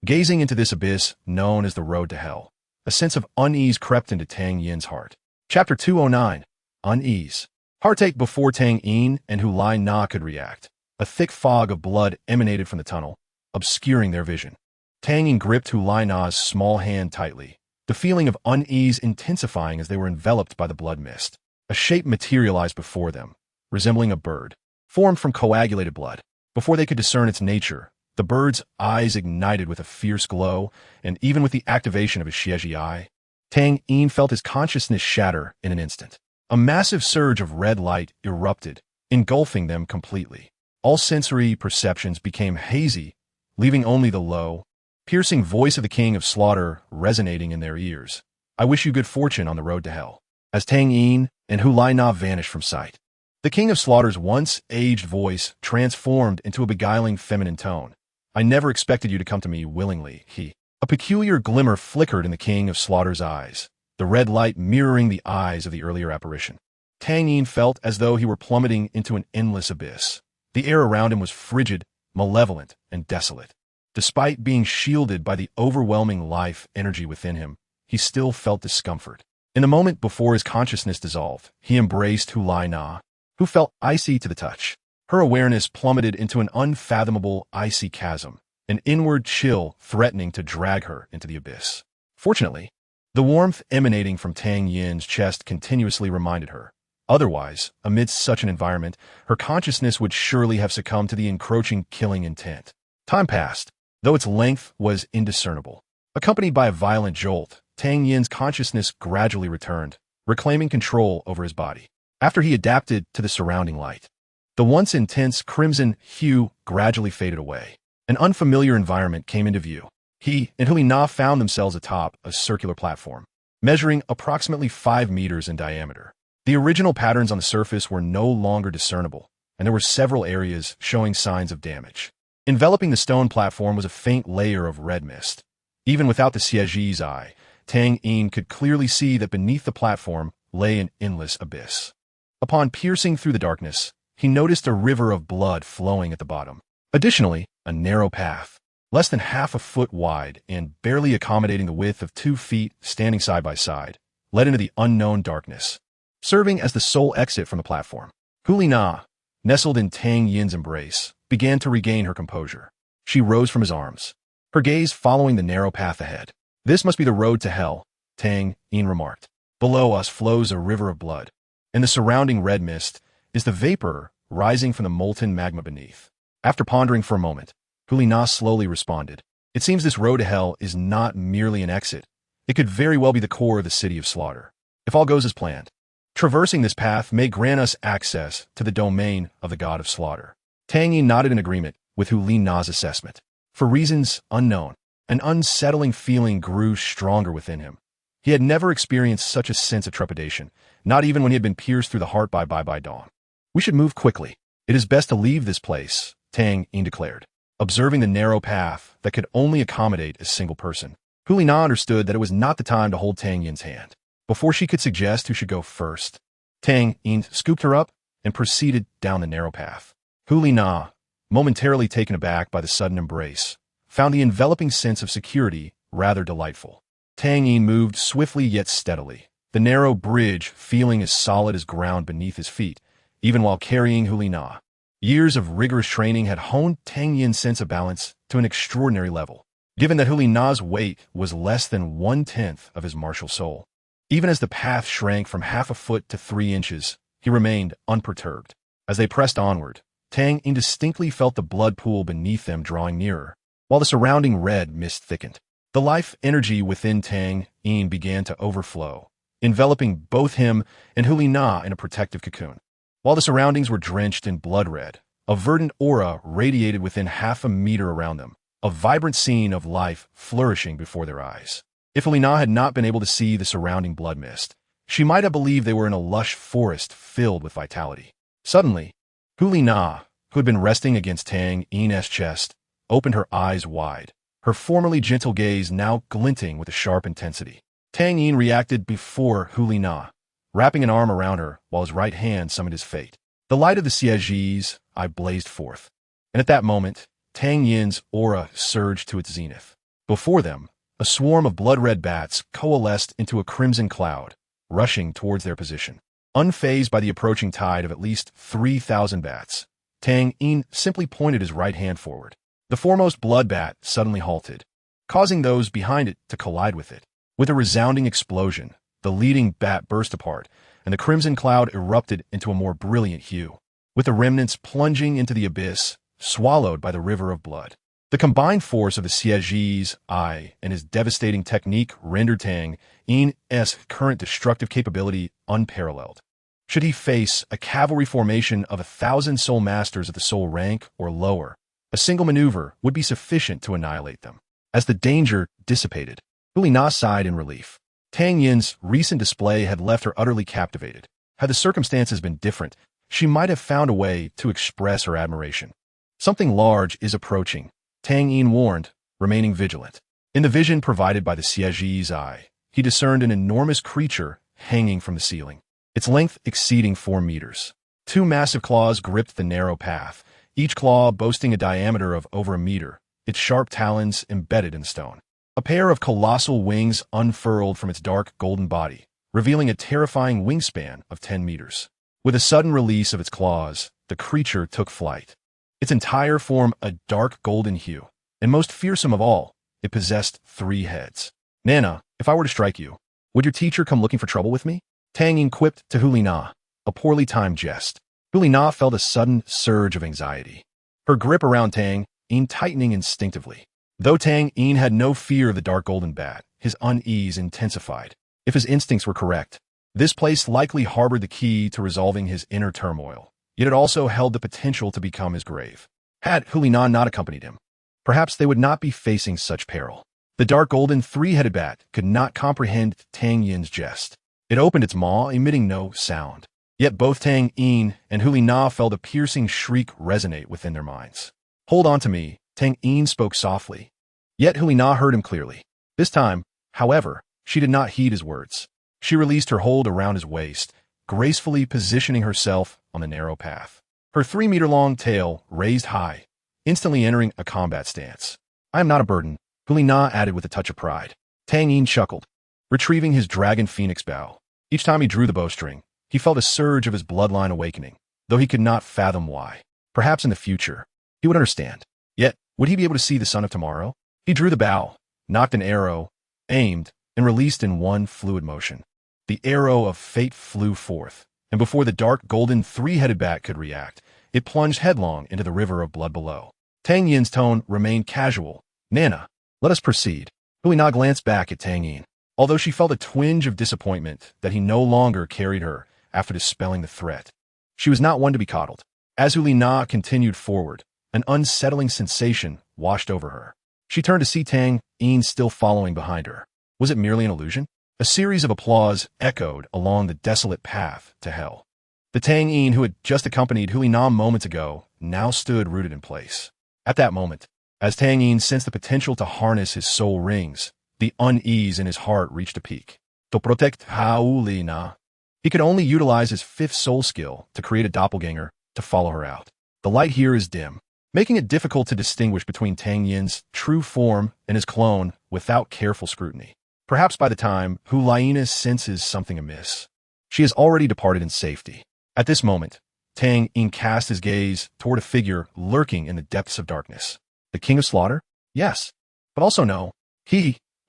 Gazing into this abyss known as the road to hell, a sense of unease crept into Tang Yin's heart. Chapter 209. Unease. Heartache. Before Tang Yin and Hu Lai Na could react, a thick fog of blood emanated from the tunnel, obscuring their vision. Tang Yin gripped Hu Lai Na's small hand tightly, the feeling of unease intensifying as they were enveloped by the blood mist. A shape materialized before them, resembling a bird, formed from coagulated blood. Before they could discern its nature, the bird's eyes ignited with a fierce glow, and even with the activation of his Xieji eye, Tang Yin felt his consciousness shatter in an instant. A massive surge of red light erupted, engulfing them completely. All sensory perceptions became hazy, leaving only the low, piercing voice of the King of Slaughter resonating in their ears. "I wish you good fortune on the road to hell." as Tang Yin and Hu Lai Na vanished from sight. The King of Slaughter's once aged voice transformed into a beguiling feminine tone. "I never expected you to come to me willingly," he. A peculiar glimmer flickered in the King of Slaughter's eyes, the red light mirroring the eyes of the earlier apparition. Tang Yin felt as though he were plummeting into an endless abyss. The air around him was frigid, malevolent, and desolate. Despite being shielded by the overwhelming life energy within him, he still felt discomfort. In the moment before his consciousness dissolved, he embraced Hu Lai Na, who felt icy to the touch. Her awareness plummeted into an unfathomable icy chasm, an inward chill threatening to drag her into the abyss. Fortunately, the warmth emanating from Tang Yin's chest continuously reminded her. Otherwise, amidst such an environment, her consciousness would surely have succumbed to the encroaching killing intent. Time passed, though its length was indiscernible. Accompanied by a violent jolt, Tang Yin's consciousness gradually returned, reclaiming control over his body. After he adapted to the surrounding light, the once intense crimson hue gradually faded away. An unfamiliar environment came into view. He and Hu Lai Na found themselves atop a circular platform, measuring approximately 5 meters in diameter. The original patterns on the surface were no longer discernible, and there were several areas showing signs of damage. Enveloping the stone platform was a faint layer of red mist. Even without the Siege's eye, Tang Yin could clearly see that beneath the platform lay an endless abyss. Upon piercing through the darkness, he noticed a river of blood flowing at the bottom. Additionally, a narrow path, less than half a foot wide and barely accommodating the width of 2 feet standing side by side, led into the unknown darkness, serving as the sole exit from the platform. Hu Lai Na, nestled in Tang Yin's embrace, began to regain her composure. She rose from his arms, her gaze following the narrow path ahead. "This must be the road to hell," Tang Yin remarked. "Below us flows a river of blood, and the surrounding red mist is the vapor rising from the molten magma beneath." After pondering for a moment, Hu Lai Na slowly responded. "It seems this road to hell is not merely an exit. It could very well be the core of the city of slaughter. If all goes as planned, traversing this path may grant us access to the domain of the god of slaughter." Tang Yin nodded in agreement with Hu Lai Na's assessment. For reasons unknown, an unsettling feeling grew stronger within him. He had never experienced such a sense of trepidation, not even when he had been pierced through the heart by dawn. "We should move quickly. It is best to leave this place," Tang Yin declared, observing the narrow path that could only accommodate a single person. Hu Lai Na understood that it was not the time to hold Tang Yin's hand. Before she could suggest who should go first, Tang Yin scooped her up and proceeded down the narrow path. Hu Lai Na, momentarily taken aback by the sudden embrace, found the enveloping sense of security rather delightful. Tang Yin moved swiftly yet steadily, the narrow bridge feeling as solid as ground beneath his feet, even while carrying Hu Lai Na. Years of rigorous training had honed Tang Yin's sense of balance to an extraordinary level, given that Hu Lai Na's weight was less than 1/10 of his martial soul. Even as the path shrank from half a foot to 3 inches, he remained unperturbed. As they pressed onward, Tang indistinctly felt the blood pool beneath them drawing nearer, while the surrounding red mist thickened. The life energy within Tang Yin began to overflow, enveloping both him and Hu Lai Na in a protective cocoon. While the surroundings were drenched in blood red, a verdant aura radiated within half a meter around them, a vibrant scene of life flourishing before their eyes. If Hu Lai Na had not been able to see the surrounding blood mist, she might have believed they were in a lush forest filled with vitality. Suddenly, Hu Lai Na, who had been resting against Tang Yin's chest, opened her eyes wide, her formerly gentle gaze now glinting with a sharp intensity. Tang Yin reacted before Hu Lai Na, wrapping an arm around her while his right hand summoned his fate. The light of the Siege's eye blazed forth, and at that moment, Tang Yin's aura surged to its zenith. Before them, a swarm of blood-red bats coalesced into a crimson cloud, rushing towards their position. Unfazed by the approaching tide of at least 3,000 bats, Tang Yin simply pointed his right hand forward. The foremost blood bat suddenly halted, causing those behind it to collide with it. With a resounding explosion, the leading bat burst apart, and the crimson cloud erupted into a more brilliant hue, with the remnants plunging into the abyss, swallowed by the river of blood. The combined force of the Siege's eye and his devastating technique rendered Tang Yin's current destructive capability unparalleled. Should he face a cavalry formation of 1,000 soul masters of the soul rank or lower, a single maneuver would be sufficient to annihilate them. As the danger dissipated, Hu Lai Na sighed in relief. Tang Yin's recent display had left her utterly captivated. Had the circumstances been different, she might have found a way to express her admiration. Something large is approaching, Tang Yin warned, remaining vigilant. In the vision provided by the Siege's eye, he discerned an enormous creature hanging from the ceiling, its length exceeding 4 meters. 2 massive claws gripped the narrow path, each claw boasting a diameter of over a meter, its sharp talons embedded in the stone. A pair of colossal wings unfurled from its dark golden body, revealing a terrifying wingspan of 10 meters. With a sudden release of its claws, the creature took flight. Its entire form a dark golden hue, and most fearsome of all, it possessed 3 heads. Nana, if I were to strike you, would your teacher come looking for trouble with me? Tang Yin quipped to Hulina, a poorly timed jest. Hulina felt a sudden surge of anxiety. Her grip around Tang Yin tightening instinctively. Though Tang Yin had no fear of the dark golden bat, his unease intensified. If his instincts were correct, this place likely harbored the key to resolving his inner turmoil, yet it also held the potential to become his grave. Had Hulina not accompanied him, perhaps they would not be facing such peril. The dark golden 3-headed bat could not comprehend Tang Yin's jest. It opened its maw, emitting no sound. Yet both Tang Yin and Hulina felt a piercing shriek resonate within their minds. Hold on to me, Tang Yin spoke softly. Yet Hulina heard him clearly. This time, however, she did not heed his words. She released her hold around his waist, gracefully positioning herself on the narrow path. Her 3-meter-long tail raised high, instantly entering a combat stance. I am not a burden, Hulina added with a touch of pride. Tang Yin chuckled, retrieving his dragon phoenix bow. Each time he drew the bowstring, he felt a surge of his bloodline awakening, though he could not fathom why. Perhaps in the future, he would understand. Yet, would he be able to see the sun of tomorrow? He drew the bow, knocked an arrow, aimed, and released in one fluid motion. The arrow of fate flew forth, and before the dark golden 3-headed bat could react, it plunged headlong into the river of blood below. Tang Yin's tone remained casual. Nana, let us proceed. Hulina glanced back at Tang Yin, although she felt a twinge of disappointment that he no longer carried her after dispelling the threat. She was not one to be coddled. As Hulina continued forward, an unsettling sensation washed over her. She turned to see Tang Yin still following behind her. Was it merely an illusion? A series of applause echoed along the desolate path to hell. The Tang Yin who had just accompanied Hulina moments ago now stood rooted in place. At that moment, as Tang Yin sensed the potential to harness his soul rings, the unease in his heart reached a peak. To protect Hulina, he could only utilize his 5th soul skill to create a doppelganger to follow her out. The light here is dim, making it difficult to distinguish between Tang Yin's true form and his clone without careful scrutiny. Perhaps by the time Hulina senses something amiss, she has already departed in safety. At this moment, Tang Yin cast his gaze toward a figure lurking in the depths of darkness. The King of Slaughter? Yes. But also no.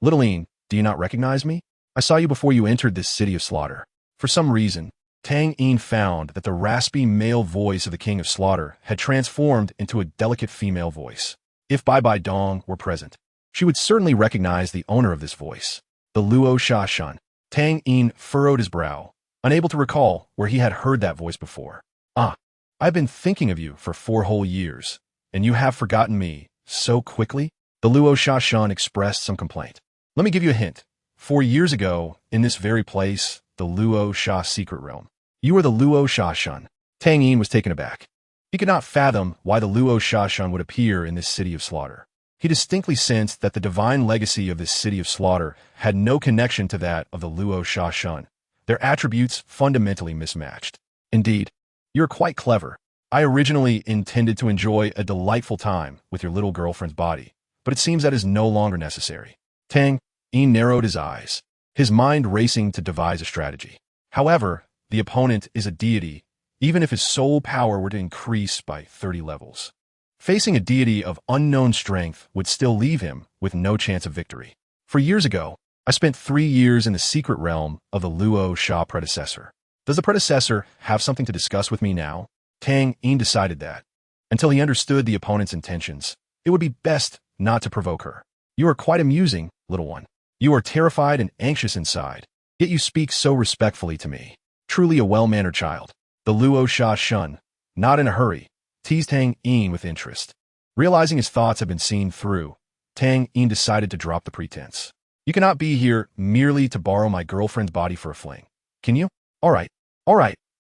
Little Yin, do you not recognize me? I saw you before you entered this city of slaughter. For some reason, Tang Yin found that the raspy male voice of the King of Slaughter had transformed into a delicate female voice. If Bai Bai Dong were present, she would certainly recognize the owner of this voice. The Luo Sha Shun. Tang Yin furrowed his brow, unable to recall where he had heard that voice before. I've been thinking of you for 4 whole years, and you have forgotten me so quickly? The Luo Sha Shun expressed some complaint. Let me give you a hint. 4 years ago, in this very place, the Luo Sha secret realm, you were the Luo Sha Shun. Tang Yin was taken aback. He could not fathom why the Luo Sha Shun would appear in this city of slaughter. He distinctly sensed that the divine legacy of this city of slaughter had no connection to that of the Luo Sha Shun. Their attributes fundamentally mismatched. Indeed, you're quite clever. I originally intended to enjoy a delightful time with your little girlfriend's body, but it seems that is no longer necessary. Tang Yin narrowed his eyes, his mind racing to devise a strategy. However, the opponent is a deity, even if his soul power were to increase by 30 levels. Facing a deity of unknown strength would still leave him with no chance of victory. For years ago, I spent 3 years in the secret realm of the Luo Sha predecessor. Does the predecessor have something to discuss with me now? Tang Yin decided that, until he understood the opponent's intentions, it would be best not to provoke her. You are quite amusing, little one. You are terrified and anxious inside, yet you speak so respectfully to me. Truly a well-mannered child. The Luo Sha Shun, not in a hurry, teased Tang Yin with interest. Realizing his thoughts had been seen through, Tang Yin decided to drop the pretense. You cannot be here merely to borrow my girlfriend's body for a fling. Can you? All right,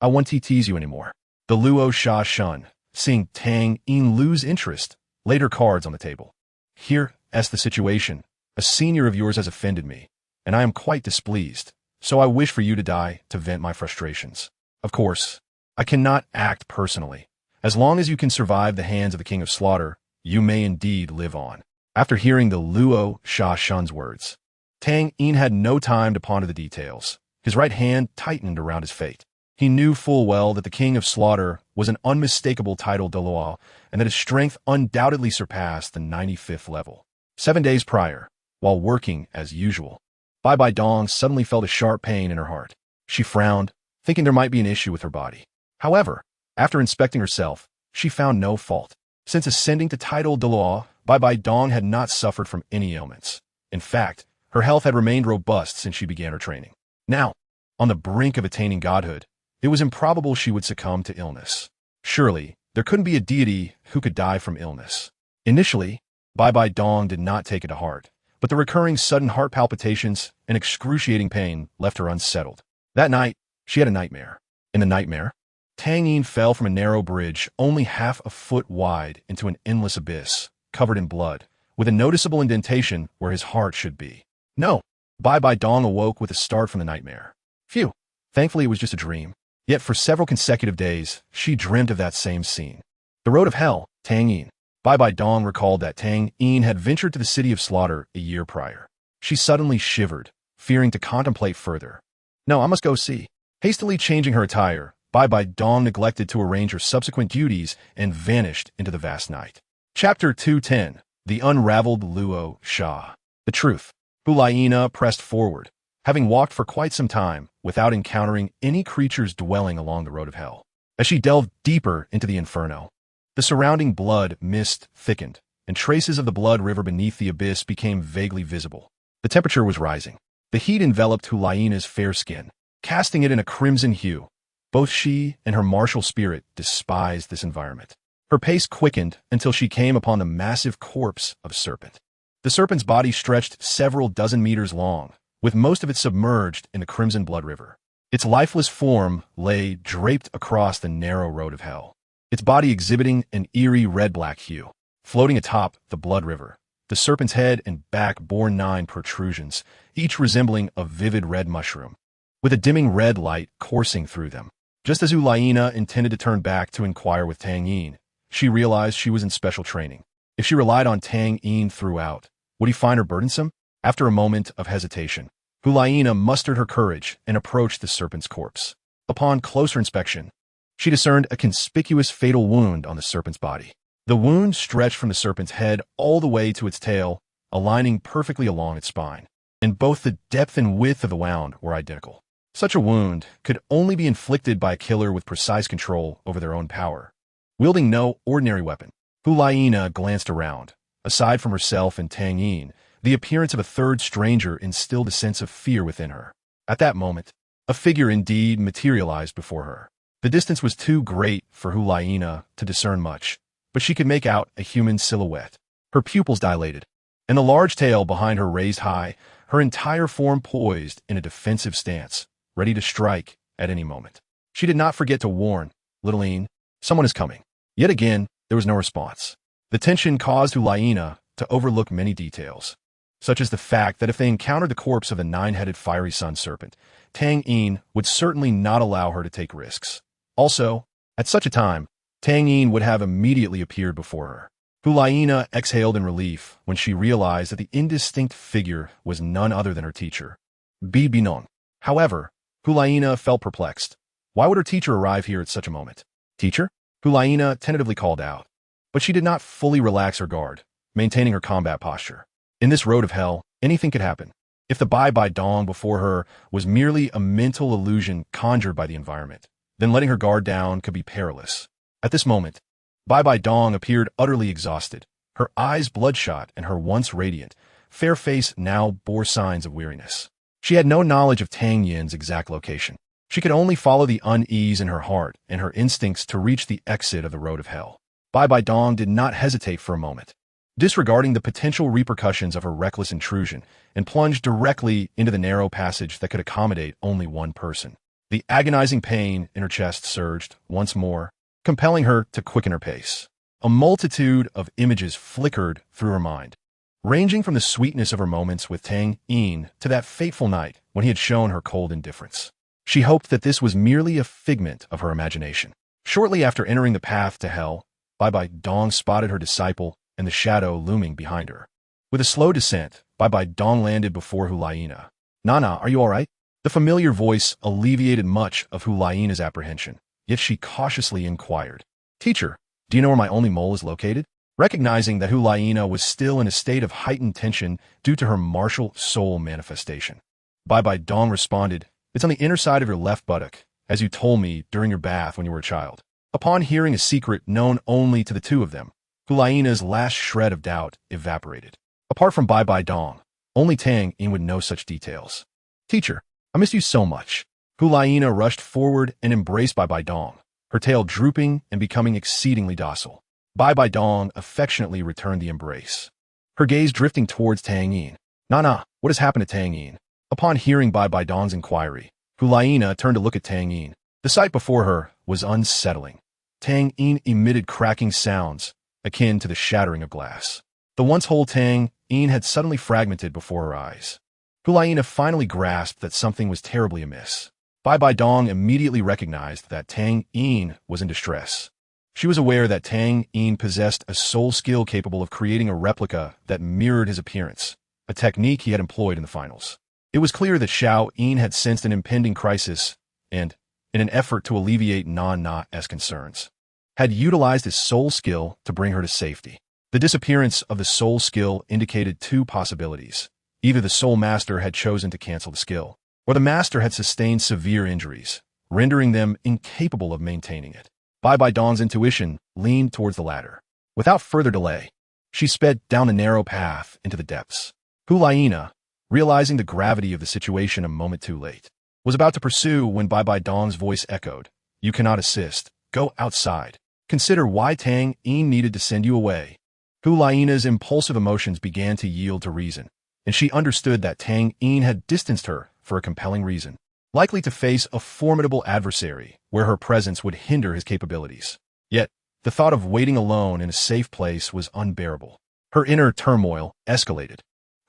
I won't tease you anymore. Douluo Sha Shun, seeing Tang Yin lose interest, laid her cards on the table. Here's the situation. A senior of yours has offended me, and I am quite displeased, so I wish for you to die to vent my frustrations. Of course, I cannot act personally. As long as you can survive the hands of the King of Slaughter, you may indeed live on. After hearing the Luo Sha Shun's words, Tang Yin had no time to ponder the details. His right hand tightened around his fate. He knew full well that the King of Slaughter was an unmistakable title Douluo, and that his strength undoubtedly surpassed the 95th level. 7 days prior, while working as usual, Bai Dong suddenly felt a sharp pain in her heart. She frowned, thinking there might be an issue with her body. However, after inspecting herself, she found no fault. Since ascending to title Douluo, Bai Dong had not suffered from any ailments. In fact, her health had remained robust since she began her training. Now, on the brink of attaining godhood, it was improbable she would succumb to illness. Surely, there couldn't be a deity who could die from illness. Initially, Bai Dong did not take it to heart, but the recurring sudden heart palpitations and excruciating pain left her unsettled. That night, she had a nightmare. In the nightmare, Tang Yin fell from a narrow bridge only half a foot wide into an endless abyss, covered in blood, with a noticeable indentation where his heart should be. No! Bai Dong awoke with a start from the nightmare. Phew! Thankfully it was just a dream. Yet for several consecutive days, she dreamt of that same scene. The road of hell, Tang Yin. Bai Dong recalled that Tang Yin had ventured to the city of Slaughter a year prior. She suddenly shivered, fearing to contemplate further. No, I must go see. Hastily changing her attire, Bai Dong neglected to arrange her subsequent duties and vanished into the vast night. Chapter 210. The Unraveled Luo Sha. The truth. Hulaina pressed forward, having walked for quite some time without encountering any creatures dwelling along the road of hell. As she delved deeper into the inferno, the surrounding blood mist thickened, and traces of the blood river beneath the abyss became vaguely visible. The temperature was rising. The heat enveloped Hulaina's fair skin, casting it in a crimson hue. Both she and her martial spirit despised this environment. Her pace quickened until she came upon the massive corpse of a serpent. The serpent's body stretched several dozen meters long, with most of it submerged in the crimson blood river. Its lifeless form lay draped across the narrow road of hell, its body exhibiting an eerie red-black hue. Floating atop the blood river, the serpent's head and back bore 9 protrusions, each resembling a vivid red mushroom, with a dimming red light coursing through them. Just as Hulaina intended to turn back to inquire with Tang Yin, she realized she was in special training. If she relied on Tang Yin throughout, would he find her burdensome? After a moment of hesitation, Hulaina mustered her courage and approached the serpent's corpse. Upon closer inspection, she discerned a conspicuous fatal wound on the serpent's body. The wound stretched from the serpent's head all the way to its tail, aligning perfectly along its spine, and both the depth and width of the wound were identical. Such a wound could only be inflicted by a killer with precise control over their own power. Wielding no ordinary weapon, Hulaina glanced around. Aside from herself and Tang Yin, the appearance of a third stranger instilled a sense of fear within her. At that moment, a figure indeed materialized before her. The distance was too great for Hulaina to discern much, but she could make out a human silhouette. Her pupils dilated, and the large tail behind her raised high, her entire form poised in a defensive stance, ready to strike at any moment. She did not forget to warn, "Little Yin, someone is coming." Yet again, there was no response. The tension caused Hulaina to overlook many details, such as the fact that if they encountered the corpse of the 9-headed fiery sun serpent, Tang Yin would certainly not allow her to take risks. Also, at such a time, Tang Yin would have immediately appeared before her. Hulaina exhaled in relief when she realized that the indistinct figure was none other than her teacher, Bi Binong. However, Hulaina felt perplexed. Why would her teacher arrive here at such a moment? "Teacher?" Hulaina tentatively called out, but she did not fully relax her guard, maintaining her combat posture. In this road of hell, anything could happen. If the Bai Dong before her was merely a mental illusion conjured by the environment, then letting her guard down could be perilous. At this moment, Bai Dong appeared utterly exhausted, her eyes bloodshot and her once radiant, fair face now bore signs of weariness. She had no knowledge of Tang Yin's exact location. She could only follow the unease in her heart and her instincts to reach the exit of the road of hell. Bai Dong did not hesitate for a moment. disregarding the potential repercussions of her reckless intrusion, and plunged directly into the narrow passage that could accommodate only one person. The agonizing pain in her chest surged once more, compelling her to quicken her pace. A multitude of images flickered through her mind, ranging from the sweetness of her moments with Tang Yin to that fateful night when he had shown her cold indifference. She hoped that this was merely a figment of her imagination. Shortly after entering the path to hell, Bai Dong spotted her disciple and the shadow looming behind her. With a slow descent, Bai Dong landed before Hulaina. "Nana, are you all right?" The familiar voice alleviated much of Hulaina's apprehension, yet she cautiously inquired, "Teacher, do you know where my only mole is located?" Recognizing that Hulaina was still in a state of heightened tension due to her martial soul manifestation, Bai Dong responded, "It's on the inner side of your left buttock, as you told me during your bath when you were a child." Upon hearing a secret known only to the two of them, Hulaina's last shred of doubt evaporated. Apart from Bai Dong, only Tang Yin would know such details. "Teacher, I miss you so much." Hulaina rushed forward and embraced Bai Dong, her tail drooping and becoming exceedingly docile. Bai Dong affectionately returned the embrace, her gaze drifting towards Tang Yin. "Nana, what has happened to Tang Yin?" Upon hearing Bai Dong's inquiry, Hulaina turned to look at Tang Yin. The sight before her was unsettling. Tang Yin emitted cracking sounds, akin to the shattering of glass. The once whole Tang Yin had suddenly fragmented before her eyes. Hulaina finally grasped that something was terribly amiss. Bai Dong immediately recognized that Tang Yin was in distress. She was aware that Tang Yin possessed a soul skill capable of creating a replica that mirrored his appearance, a technique he had employed in the finals. It was clear that Xiao Yin had sensed an impending crisis and, in an effort to alleviate Na-Na's concerns, had utilized his soul skill to bring her to safety. The disappearance of the soul skill indicated two possibilities. Either the soul master had chosen to cancel the skill, or the master had sustained severe injuries, rendering them incapable of maintaining it. Bai Dong's intuition leaned towards the latter. Without further delay, she sped down the narrow path into the depths. Hulaina, realizing the gravity of the situation a moment too late, was about to pursue when Bai Dong's voice echoed, "You cannot assist. Go outside. Consider why Tang Yin needed to send you away." Hulaina's impulsive emotions began to yield to reason, and she understood that Tang Yin had distanced her for a compelling reason, likely to face a formidable adversary where her presence would hinder his capabilities. Yet, the thought of waiting alone in a safe place was unbearable. Her inner turmoil escalated,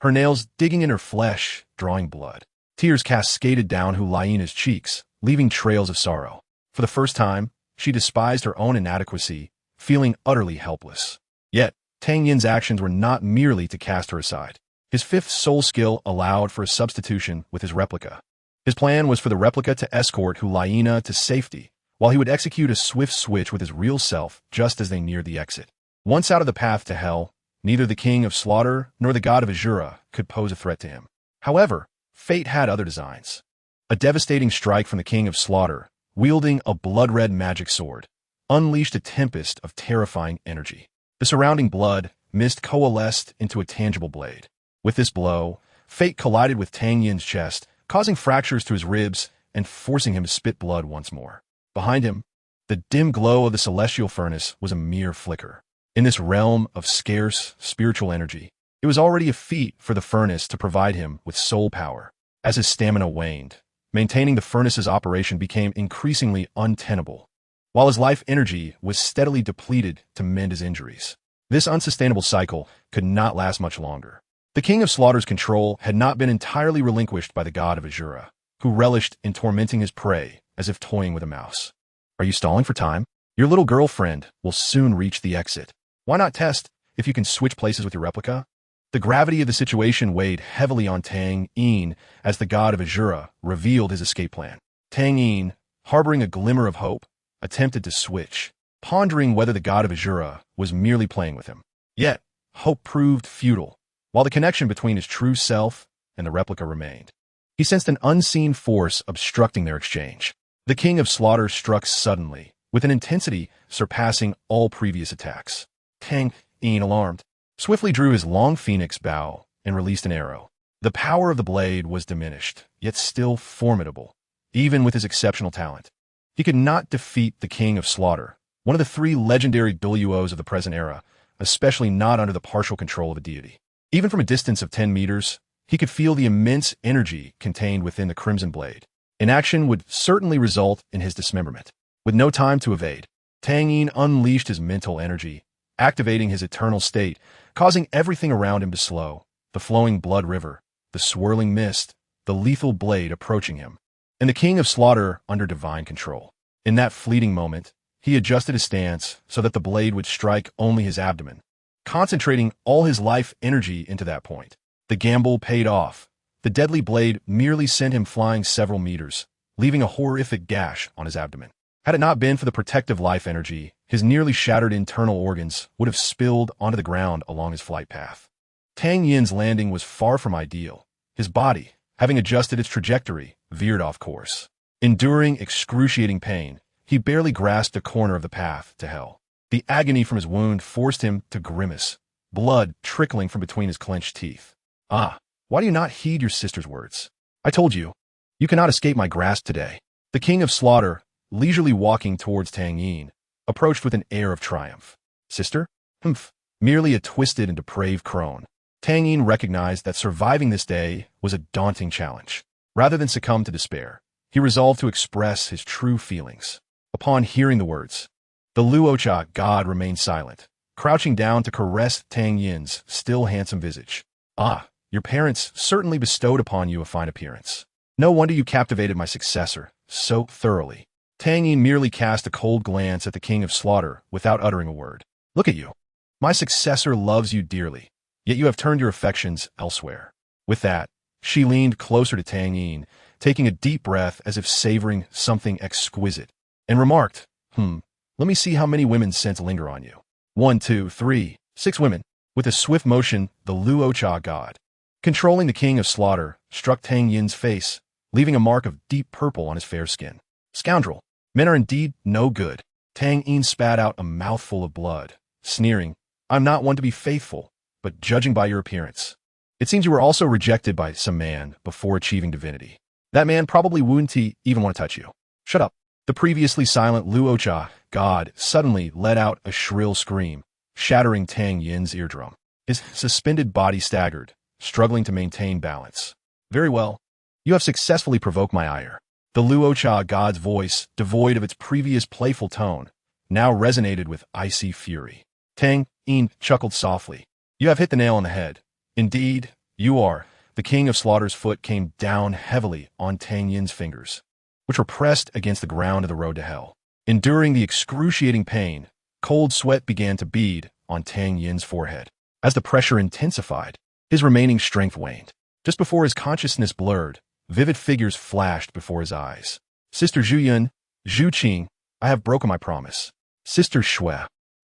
her nails digging in her flesh, drawing blood. Tears cascaded down Hulaina's cheeks, leaving trails of sorrow. For the first time, she despised her own inadequacy, feeling utterly helpless. Yet, Tang Yin's actions were not merely to cast her aside. His fifth soul skill allowed for a substitution with his replica. His plan was for the replica to escort Hulaina to safety, while he would execute a swift switch with his real self just as they neared the exit. Once out of the path to hell, neither the King of Slaughter nor the God of Azura could pose a threat to him. However, fate had other designs. A devastating strike from the King of Slaughter, wielding a blood-red magic sword, unleashed a tempest of terrifying energy. The surrounding blood mist coalesced into a tangible blade. With this blow, fate collided with Tang Yin's chest, causing fractures to his ribs and forcing him to spit blood once more. Behind him, the dim glow of the celestial furnace was a mere flicker. In this realm of scarce spiritual energy, it was already a feat for the furnace to provide him with soul power. As his stamina waned, maintaining the furnace's operation became increasingly untenable, while his life energy was steadily depleted to mend his injuries. This unsustainable cycle could not last much longer. The King of Slaughter's control had not been entirely relinquished by the God of Azura, who relished in tormenting his prey as if toying with a mouse. "Are you stalling for time? Your little girlfriend will soon reach the exit. Why not test if you can switch places with your replica?" The gravity of the situation weighed heavily on Tang Yin as the God of Azura revealed his escape plan. Tang Yin, harboring a glimmer of hope, attempted to switch, pondering whether the God of Azura was merely playing with him. Yet, hope proved futile, while the connection between his true self and the replica remained. He sensed an unseen force obstructing their exchange. The King of Slaughter struck suddenly, with an intensity surpassing all previous attacks. Tang Yin, alarmed, swiftly drew his long phoenix bow and released an arrow. The power of the blade was diminished, yet still formidable, even with his exceptional talent. He could not defeat the King of Slaughter, one of the three legendary Douluos of the present era, especially not under the partial control of a deity. Even from a distance of 10 meters, he could feel the immense energy contained within the crimson blade. Inaction would certainly result in his dismemberment. With no time to evade, Tang Yin unleashed his mental energy, activating his eternal state, causing everything around him to slow, the flowing blood river, the swirling mist, the lethal blade approaching him, and the king of slaughter under divine control. In that fleeting moment, he adjusted his stance so that the blade would strike only his abdomen, concentrating all his life energy into that point. The gamble paid off. The deadly blade merely sent him flying several meters, leaving a horrific gash on his abdomen. Had it not been for the protective life energy, his nearly shattered internal organs would have spilled onto the ground along his flight path. Tang Yin's landing was far from ideal. His body, having adjusted its trajectory, veered off course. Enduring excruciating pain, he barely grasped a corner of the path to hell. The agony from his wound forced him to grimace, blood trickling from between his clenched teeth. Ah, why do you not heed your sister's words? I told you, you cannot escape my grasp today. The king of slaughter, leisurely walking towards Tang Yin, approached with an air of triumph. Sister? Humph, merely a twisted and depraved crone. Tang Yin recognized that surviving this day was a daunting challenge. Rather than succumb to despair, he resolved to express his true feelings. Upon hearing the words, the Luocha god remained silent, crouching down to caress Tang Yin's still handsome visage. Ah, your parents certainly bestowed upon you a fine appearance. No wonder you captivated my successor so thoroughly. Tang Yin merely cast a cold glance at the king of slaughter without uttering a word. Look at you. My successor loves you dearly, yet you have turned your affections elsewhere. With that, she leaned closer to Tang Yin, taking a deep breath as if savoring something exquisite, and remarked, let me see how many women's scents linger on you. 1, 2, 3, 6 women. With a swift motion, the Luocha god, controlling the king of slaughter, struck Tang Yin's face, leaving a mark of deep purple on his fair skin. Scoundrel, men are indeed no good. Tang Yin spat out a mouthful of blood, sneering, I'm not one to be faithful, but judging by your appearance. It seems you were also rejected by some man before achieving divinity. That man probably wouldn't even want to touch you. Shut up. The previously silent Luocha god suddenly let out a shrill scream, shattering Tang Yin's eardrum. His suspended body staggered, struggling to maintain balance. Very well. You have successfully provoked my ire. The Luocha god's voice, devoid of its previous playful tone, now resonated with icy fury. Tang Yin chuckled softly. You have hit the nail on the head. Indeed, you are. The king of slaughter's foot came down heavily on Tang Yin's fingers, which were pressed against the ground of the road to hell. Enduring the excruciating pain, cold sweat began to bead on Tang Yin's forehead. As the pressure intensified, his remaining strength waned. Just before his consciousness blurred, vivid figures flashed before his eyes. Sister Zhu Qing, I have broken my promise. Sister Shui,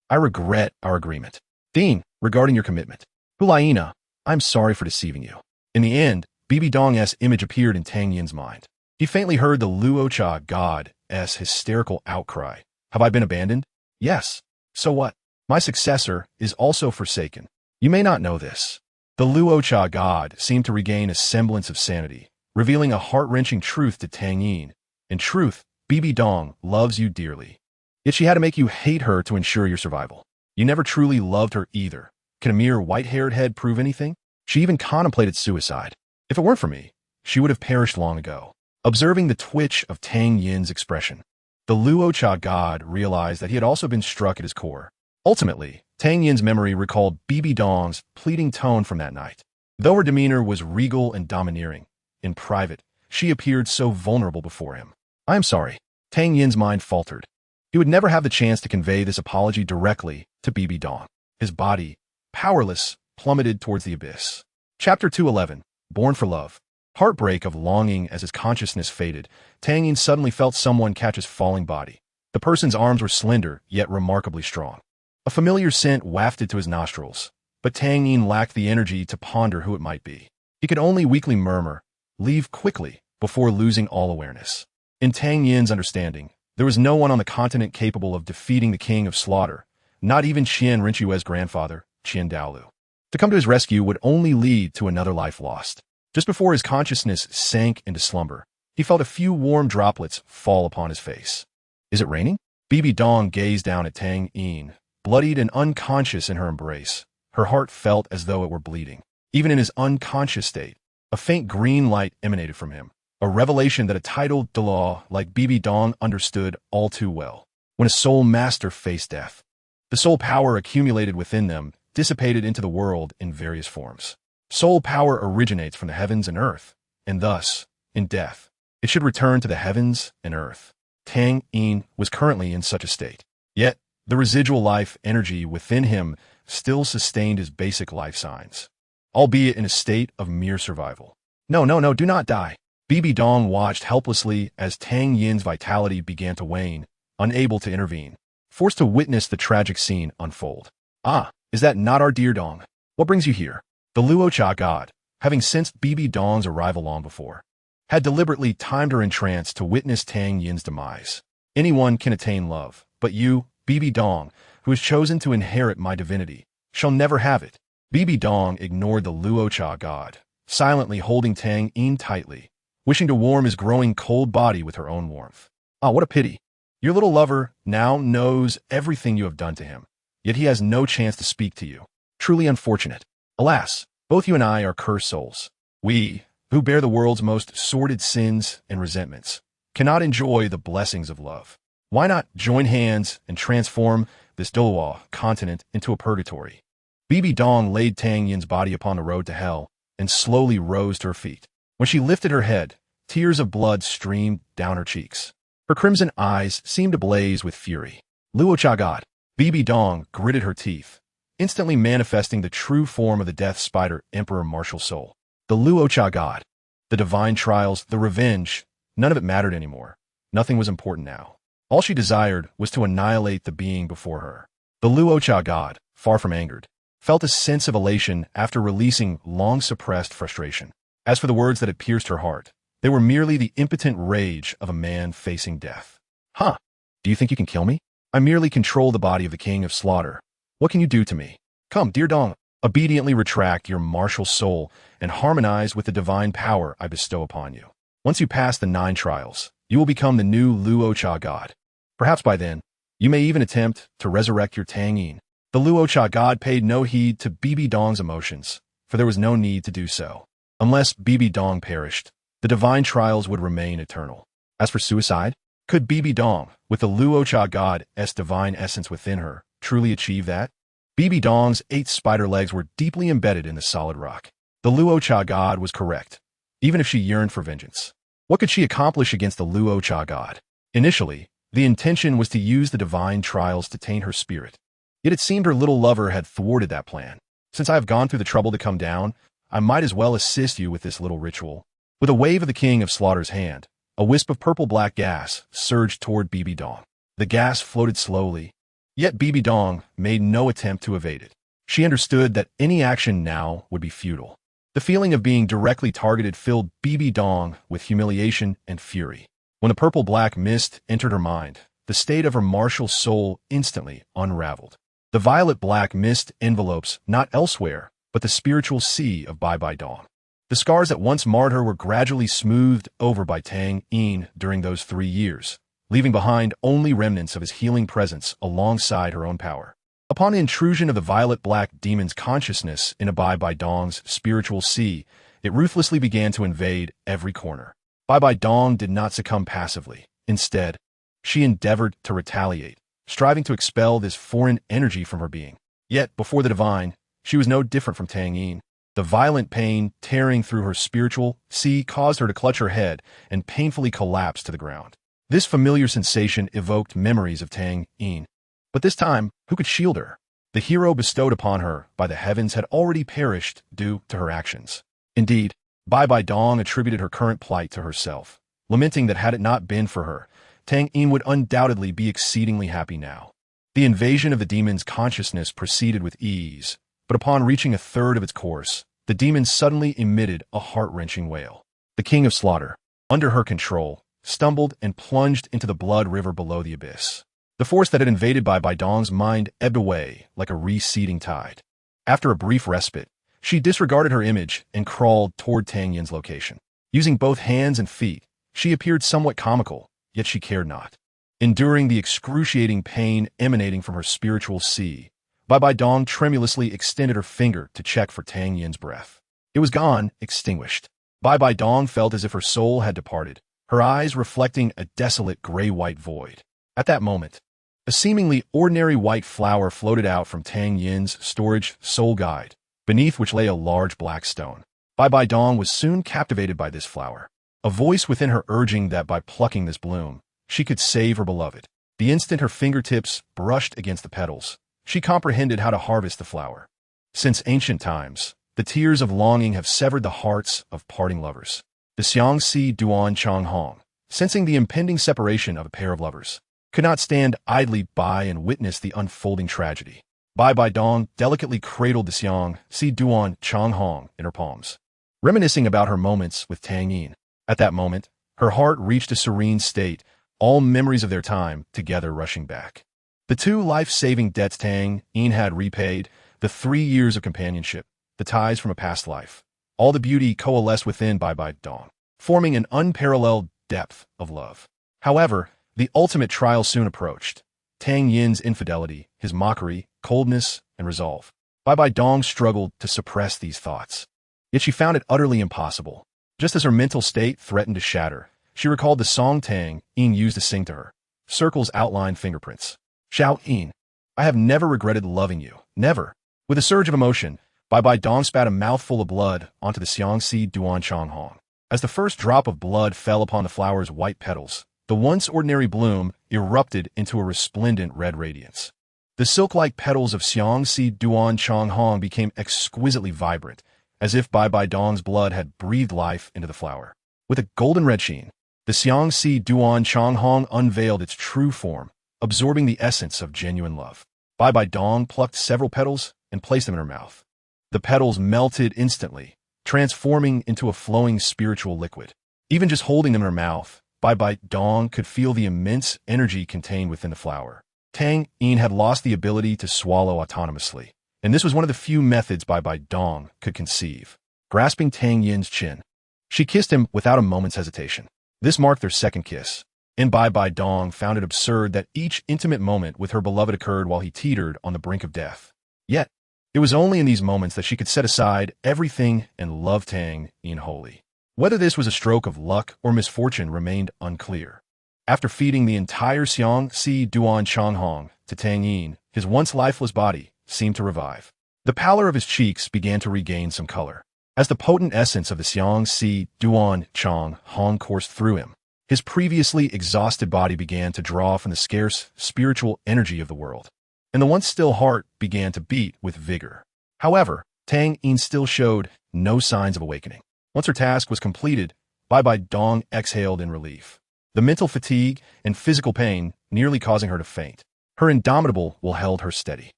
I regret our agreement. Dean, regarding your commitment. Hulaina, I'm sorry for deceiving you. In the end, Bibi Dong's image appeared in Tang Yin's mind. He faintly heard the Luocha god's hysterical outcry. Have I been abandoned? Yes. So what? My successor is also forsaken. You may not know this. The Luocha god seemed to regain a semblance of sanity, revealing a heart-wrenching truth to Tang Yin. In truth, Bibi Dong loves you dearly. Yet she had to make you hate her to ensure your survival. You never truly loved her either. Can a mere white-haired head prove anything? She even contemplated suicide. If it weren't for me, she would have perished long ago. Observing the twitch of Tang Yin's expression, the Luocha god realized that he had also been struck at his core. Ultimately, Tang Yin's memory recalled Bibi Dong's pleading tone from that night. Though her demeanor was regal and domineering, in private, she appeared so vulnerable before him. I am sorry. Tang Yin's mind faltered. He would never have the chance to convey this apology directly to Bibi Dong. His body, powerless, plummeted towards the abyss. Chapter 211, Born for Love. Heartbreak of longing as his consciousness faded, Tang Yin suddenly felt someone catch his falling body. The person's arms were slender, yet remarkably strong. A familiar scent wafted to his nostrils, but Tang Yin lacked the energy to ponder who it might be. He could only weakly murmur, leave quickly, before losing all awareness. In Tang Yin's understanding, there was no one on the continent capable of defeating the king of slaughter, not even Qian Rinchue's grandfather, Qian Douluo. To come to his rescue would only lead to another life lost. Just before his consciousness sank into slumber, he felt a few warm droplets fall upon his face. Is it raining? Bibi Dong gazed down at Tang Yin, bloodied and unconscious in her embrace. Her heart felt as though it were bleeding. Even in his unconscious state, a faint green light emanated from him, a revelation that a titled Douluo like Bibi Dong understood all too well. When a soul master faced death, the soul power accumulated within them dissipated into the world in various forms. Soul power originates from the heavens and earth, and thus, in death, it should return to the heavens and earth. Tang Yin was currently in such a state. Yet, the residual life energy within him still sustained his basic life signs, albeit in a state of mere survival. No, do not die. Bibi Dong watched helplessly as Tang Yin's vitality began to wane, unable to intervene, forced to witness the tragic scene unfold. Ah, is that not our dear Dong? What brings you here? The Luo Cha god, having sensed Bibi Dong's arrival long before, had deliberately timed her entrance to witness Tang Yin's demise. Anyone can attain love, but you, Bibi Dong, who has chosen to inherit my divinity, shall never have it. Bibi Dong ignored the Luo Cha god, silently holding Tang Yin tightly, wishing to warm his growing cold body with her own warmth. Ah, what a pity. Your little lover now knows everything you have done to him, yet he has no chance to speak to you. Truly unfortunate. Alas, both you and I are cursed souls. We, who bear the world's most sordid sins and resentments, cannot enjoy the blessings of love. Why not join hands and transform this Douluo continent into a purgatory? Bibi Dong laid Tang Yin's body upon the road to hell and slowly rose to her feet. When she lifted her head, tears of blood streamed down her cheeks. Her crimson eyes seemed to blaze with fury. Luo Cha god. Bibi Dong gritted her teeth, instantly manifesting the true form of the Death Spider Emperor Martial Soul. The Luo Cha god. The divine trials, the revenge, none of it mattered anymore. Nothing was important now. All she desired was to annihilate the being before her. The Luo Cha god, far from angered, felt a sense of elation after releasing long-suppressed frustration. As for the words that had pierced her heart, they were merely the impotent rage of a man facing death. Huh? Do you think you can kill me? I merely control the body of the King of Slaughter. What can you do to me? Come, dear Dong, obediently retract your martial soul and harmonize with the divine power I bestow upon you. Once you pass the 9 trials, you will become the new Luo Cha god. Perhaps by then, you may even attempt to resurrect your Tang Yin. The Luo Cha god paid no heed to Bibi Dong's emotions, for there was no need to do so. Unless Bibi Dong perished, the divine trials would remain eternal. As for suicide, could Bibi Dong, with the Luo Cha god's divine essence within her, truly achieve that? Bibi Dong's 8 spider legs were deeply embedded in the solid rock. The Luo Cha god was correct, even if she yearned for vengeance. What could she accomplish against the Luo Cha god? Initially, the intention was to use the divine trials to taint her spirit. Yet it seemed her little lover had thwarted that plan. Since I have gone through the trouble to come down, I might as well assist you with this little ritual. With a wave of the King of Slaughter's hand, a wisp of purple-black gas surged toward Bibi Dong. The gas floated slowly, yet Bibi Dong made no attempt to evade it. She understood that any action now would be futile. The feeling of being directly targeted filled Bibi Dong with humiliation and fury. When the purple-black mist entered her mind, the state of her martial soul instantly unraveled. The violet-black mist envelopes not elsewhere, but the spiritual sea of Bibi Dong. The scars that once marred her were gradually smoothed over by Tang Yin during those 3 years, leaving behind only remnants of his healing presence alongside her own power. Upon the intrusion of the violet-black demon's consciousness into Bibi Dong's spiritual sea, it ruthlessly began to invade every corner. Bibi Dong did not succumb passively. Instead, she endeavored to retaliate, striving to expel this foreign energy from her being. Yet, before the divine, she was no different from Tang Yin. The violent pain tearing through her spiritual sea caused her to clutch her head and painfully collapse to the ground. This familiar sensation evoked memories of Tang Yin. But this time, who could shield her? The hero bestowed upon her by the heavens had already perished due to her actions. Indeed, Bibi Dong attributed her current plight to herself, lamenting that had it not been for her, Tang Yin would undoubtedly be exceedingly happy now. The invasion of the demon's consciousness proceeded with ease, but upon reaching a third of its course, the demon suddenly emitted a heart-wrenching wail. The King of Slaughter, under her control, stumbled and plunged into the blood river below the abyss. The force that had invaded Bibi Dong's mind ebbed away like a receding tide. After a brief respite, she disregarded her image and crawled toward Tang Yin's location. Using both hands and feet, she appeared somewhat comical, yet she cared not. Enduring the excruciating pain emanating from her spiritual sea, Bai Dong tremulously extended her finger to check for Tang Yin's breath. It was gone, extinguished. Bai Dong felt as if her soul had departed, her eyes reflecting a desolate gray-white void. At that moment, a seemingly ordinary white flower floated out from Tang Yin's storage soul guide, beneath which lay a large black stone. Bai Dong was soon captivated by this flower, a voice within her urging that by plucking this bloom, she could save her beloved. The instant her fingertips brushed against the petals, she comprehended how to harvest the flower. Since ancient times, the tears of longing have severed the hearts of parting lovers. The Xiangxi Duan Chang Hong, sensing the impending separation of a pair of lovers, could not stand idly by and witness the unfolding tragedy. Bai Dong delicately cradled the Xiangxi Duan Chang Hong in her palms, reminiscing about her moments with Tang Yin. At that moment, her heart reached a serene state, all memories of their time together rushing back. The two life-saving debts Tang Yin had repaid, the 3 years of companionship, the ties from a past life. All the beauty coalesced within Bai Dong, forming an unparalleled depth of love. However, the ultimate trial soon approached. Tang Yin's infidelity, his mockery, coldness, and resolve. Bai Dong struggled to suppress these thoughts. Yet she found it utterly impossible. Just as her mental state threatened to shatter, she recalled the song Tang Yin used to sing to her. Circles outlined fingerprints. Xiao Yin, I have never regretted loving you. Never. With a surge of emotion, Bai Dong spat a mouthful of blood onto the Xiangxi Duan Chang Hong. As the first drop of blood fell upon the flower's white petals, the once ordinary bloom erupted into a resplendent red radiance. The silk-like petals of Xiangxi Duan Chang Hong became exquisitely vibrant, as if Bai Dong's blood had breathed life into the flower. With a golden red sheen, the Xiangxi Duan Chang Hong unveiled its true form, absorbing the essence of genuine love. Bai Dong plucked several petals and placed them in her mouth. The petals melted instantly, transforming into a flowing spiritual liquid. Even just holding them in her mouth, Bai Dong could feel the immense energy contained within the flower. Tang Yin had lost the ability to swallow autonomously, and this was one of the few methods Bai Dong could conceive. Grasping Tang Yin's chin, she kissed him without a moment's hesitation. This marked their second kiss, and Bai Dong found it absurd that each intimate moment with her beloved occurred while he teetered on the brink of death. Yet, it was only in these moments that she could set aside everything and love Tang Yin wholly. Whether this was a stroke of luck or misfortune remained unclear. After feeding the entire Xiangxi Duan Chang Hong to Tang Yin, his once lifeless body seemed to revive. The pallor of his cheeks began to regain some color. As the potent essence of the Xiangxi Duan Chang Hong coursed through him, his previously exhausted body began to draw from the scarce spiritual energy of the world, and the once still heart began to beat with vigor. However, Tang Yin still showed no signs of awakening. Once her task was completed, Bai Dong exhaled in relief, the mental fatigue and physical pain nearly causing her to faint. Her indomitable will held her steady.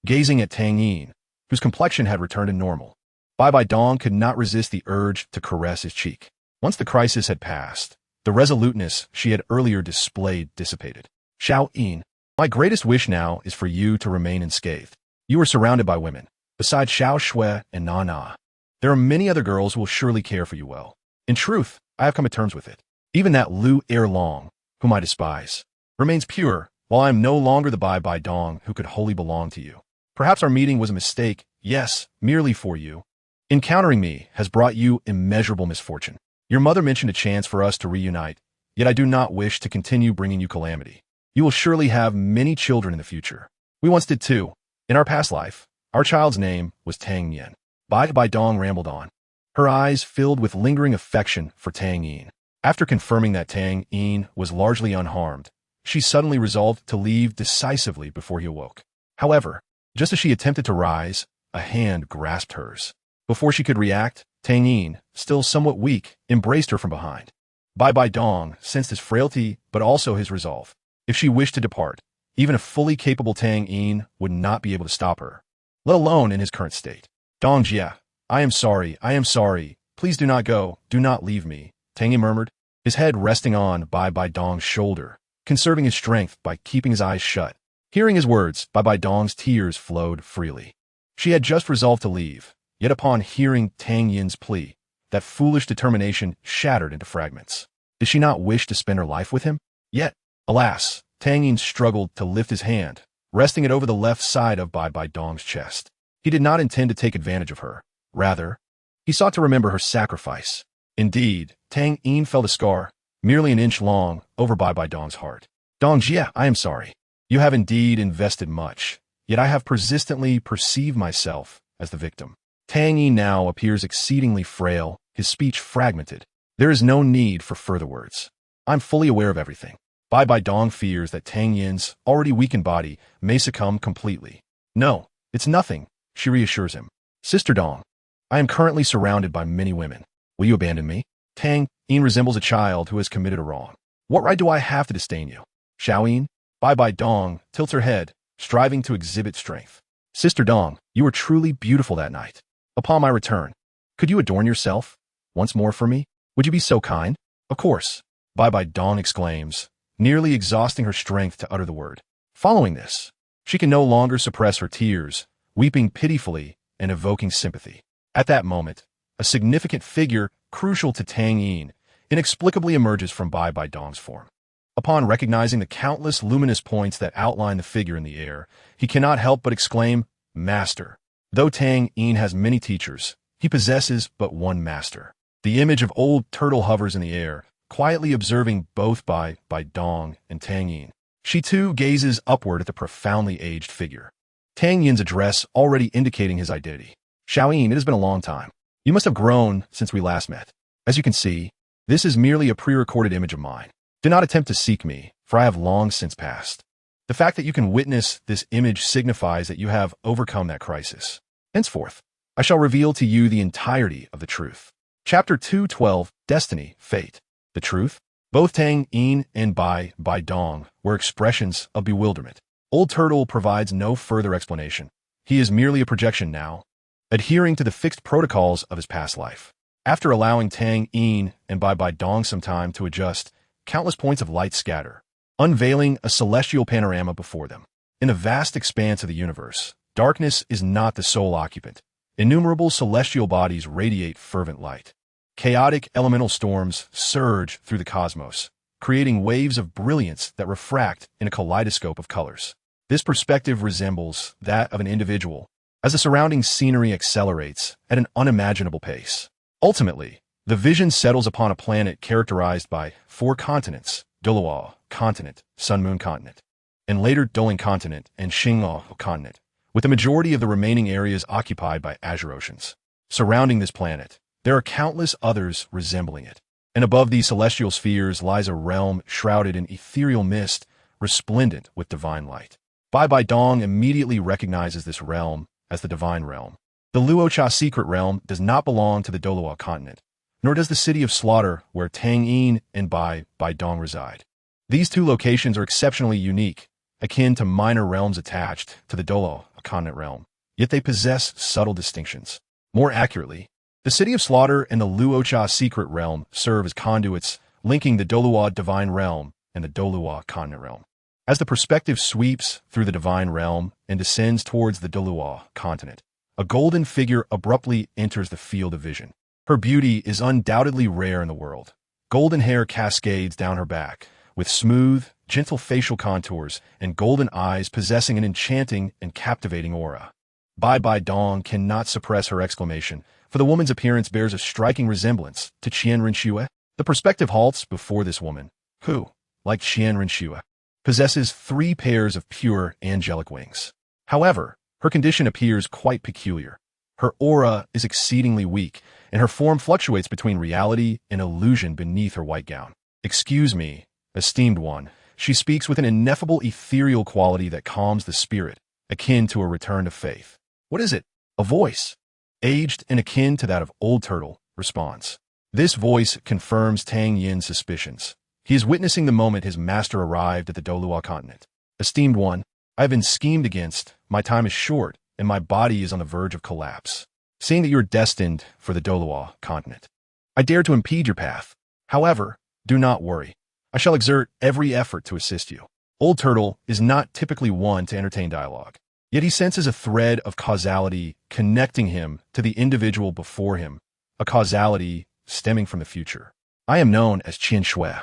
Gazing at Tang Yin, whose complexion had returned to normal, Bai Dong could not resist the urge to caress his cheek. Once the crisis had passed, the resoluteness she had earlier displayed dissipated. Xiao Yin, my greatest wish now is for you to remain unscathed. You are surrounded by women, besides Xiao Shui and Na Na. There are many other girls who will surely care for you well. In truth, I have come to terms with it. Even that Lu Erlong, whom I despise, remains pure, while I am no longer the Bai Dong who could wholly belong to you. Perhaps our meeting was a mistake, yes, merely for you. Encountering me has brought you immeasurable misfortune. Your mother mentioned a chance for us to reunite, yet I do not wish to continue bringing you calamity. You will surely have many children in the future. We once did too. In our past life, our child's name was Tang Yin. Bai Dong rambled on, her eyes filled with lingering affection for Tang Yin. After confirming that Tang Yin was largely unharmed, she suddenly resolved to leave decisively before he awoke. However, just as she attempted to rise, a hand grasped hers. Before she could react, Tang Yin, still somewhat weak, embraced her from behind. Bai Dong sensed his frailty but also his resolve. If she wished to depart, even a fully capable Tang Yin would not be able to stop her, let alone in his current state. Dong Jia, I am sorry, please do not go, do not leave me, Tang Yin murmured, his head resting on Bai Dong's shoulder, conserving his strength by keeping his eyes shut. Hearing his words, Bai Dong's tears flowed freely. She had just resolved to leave, yet upon hearing Tang Yin's plea, that foolish determination shattered into fragments. Did she not wish to spend her life with him? Yet, alas, Tang Yin struggled to lift his hand, resting it over the left side of Bai Bai Dong's chest. He did not intend to take advantage of her. Rather, he sought to remember her sacrifice. Indeed, Tang Yin felt a scar, merely an inch long, over Bai Bai Dong's heart. Dong Jia, I am sorry. You have indeed invested much, yet I have persistently perceived myself as the victim. Tang Yin now appears exceedingly frail, his speech fragmented. There is no need for further words. I'm fully aware of everything. Bai Bai Dong fears that Tang Yin's already weakened body may succumb completely. No, it's nothing, she reassures him. Sister Dong, I am currently surrounded by many women. Will you abandon me? Tang Yin resembles a child who has committed a wrong. What right do I have to disdain you? Xiao Yin? Bai Bai Dong tilts her head, striving to exhibit strength. Sister Dong, you were truly beautiful that night. Upon my return, could you adorn yourself once more for me? Would you be so kind? Of course, Bai Bai Dong exclaims, nearly exhausting her strength to utter the word. Following this, she can no longer suppress her tears, weeping pitifully and evoking sympathy. At that moment, a significant figure crucial to Tang Yin inexplicably emerges from Bai Bai Dong's form. Upon recognizing the countless luminous points that outline the figure in the air, he cannot help but exclaim, Master. Though Tang Yin has many teachers, he possesses but one master. The image of old turtle hovers in the air, quietly observing both Bai Bai Dong and Tang Yin. She too gazes upward at the profoundly aged figure. Tang Yin's address already indicating his identity. Xiao Yin, it has been a long time. You must have grown since we last met. As you can see, this is merely a pre-recorded image of mine. Do not attempt to seek me, for I have long since passed. The fact that you can witness this image signifies that you have overcome that crisis. Henceforth, I shall reveal to you the entirety of the truth. Chapter 2:12, Destiny, Fate. The truth? Both Tang Yin and Bai Bai Dong were expressions of bewilderment. Old Turtle provides no further explanation. He is merely a projection now, adhering to the fixed protocols of his past life. After allowing Tang Yin and Bai Bai Dong some time to adjust, countless points of light scatter, unveiling a celestial panorama before them. In a vast expanse of the universe, darkness is not the sole occupant. Innumerable celestial bodies radiate fervent light. Chaotic elemental storms surge through the cosmos, creating waves of brilliance that refract in a kaleidoscope of colors. This perspective resembles that of an individual, as the surrounding scenery accelerates at an unimaginable pace. Ultimately, the vision settles upon a planet characterized by 4 continents: Douluo continent, Sun-Moon continent, and later Doling continent and Xingao continent, with the majority of the remaining areas occupied by azure oceans. Surrounding this planet, there are countless others resembling it, and above these celestial spheres lies a realm shrouded in ethereal mist, resplendent with divine light. Bai Bai Dong immediately recognizes this realm as the divine realm. The Luocha secret realm does not belong to the Douluo continent, nor does the city of slaughter where Tang Yin and Bai Bai Dong reside. These two locations are exceptionally unique, akin to minor realms attached to the Douluo continent realm, yet they possess subtle distinctions. More accurately, the city of slaughter and the Luocha secret realm serve as conduits linking the Douluo divine realm and the Douluo continent realm. As the perspective sweeps through the divine realm and descends towards the Douluo continent, a golden figure abruptly enters the field of vision. Her beauty is undoubtedly rare in the world. Golden hair cascades down her back, with smooth, gentle facial contours and golden eyes possessing an enchanting and captivating aura. Bai Bai Dong cannot suppress her exclamation, for the woman's appearance bears a striking resemblance to Qian Renxue. The perspective halts before this woman, who, like Qian Renxue, possesses 3 pairs of pure angelic wings. However, her condition appears quite peculiar. Her aura is exceedingly weak, and her form fluctuates between reality and illusion beneath her white gown. Excuse me, esteemed one, she speaks with an ineffable ethereal quality that calms the spirit, akin to a return to faith. What is it? A voice, aged and akin to that of Old Turtle, responds. This voice confirms Tang Yin's suspicions. He is witnessing the moment his master arrived at the Douluo continent. Esteemed one, I have been schemed against, my time is short, and my body is on the verge of collapse. Seeing that you are destined for the Douluo continent, I dare to impede your path. However, do not worry. I shall exert every effort to assist you. Old Turtle is not typically one to entertain dialogue, yet he senses a thread of causality connecting him to the individual before him, a causality stemming from the future. I am known as Qian Shui,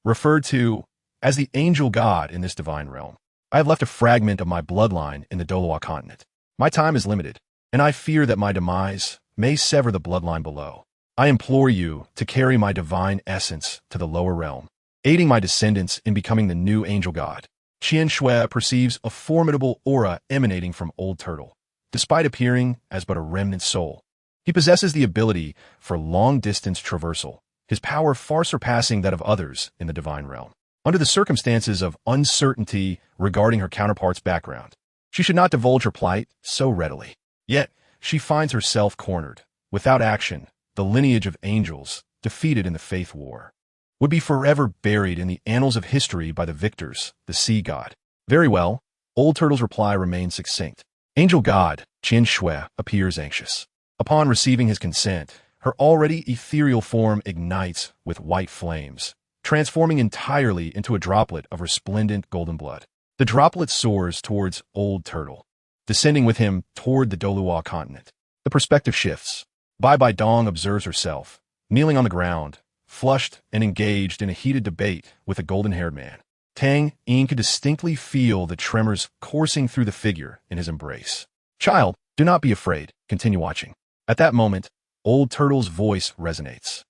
referred to As the angel god in this divine realm, I have left a fragment of my bloodline in the Douluo continent. My time is limited, and I fear that my demise may sever the bloodline below. I implore you to carry my divine essence to the lower realm, aiding my descendants in becoming the new angel god. Qian Shui perceives a formidable aura emanating from Old Turtle, despite appearing as but a remnant soul. He possesses the ability for long-distance traversal, his power far surpassing that of others in the divine realm. Under the circumstances of uncertainty regarding her counterpart's background, she should not divulge her plight so readily. Yet, she finds herself cornered. Without action, the lineage of angels, defeated in the faith war, would be forever buried in the annals of history by the victors, the sea god. Very well, Old Turtle's reply remains succinct. Angel god, Qian Shui, appears anxious. Upon receiving his consent, her already ethereal form ignites with white flames, transforming entirely into a droplet of resplendent golden blood. The droplet soars towards Old Turtle, descending with him toward the Douluo continent. The perspective shifts. Bai Bai Dong observes herself, kneeling on the ground, flushed and engaged in a heated debate with a golden-haired man. Tang Yin could distinctly feel the tremors coursing through the figure in his embrace. Child, do not be afraid. Continue watching. At that moment, Old Turtle's voice resonates,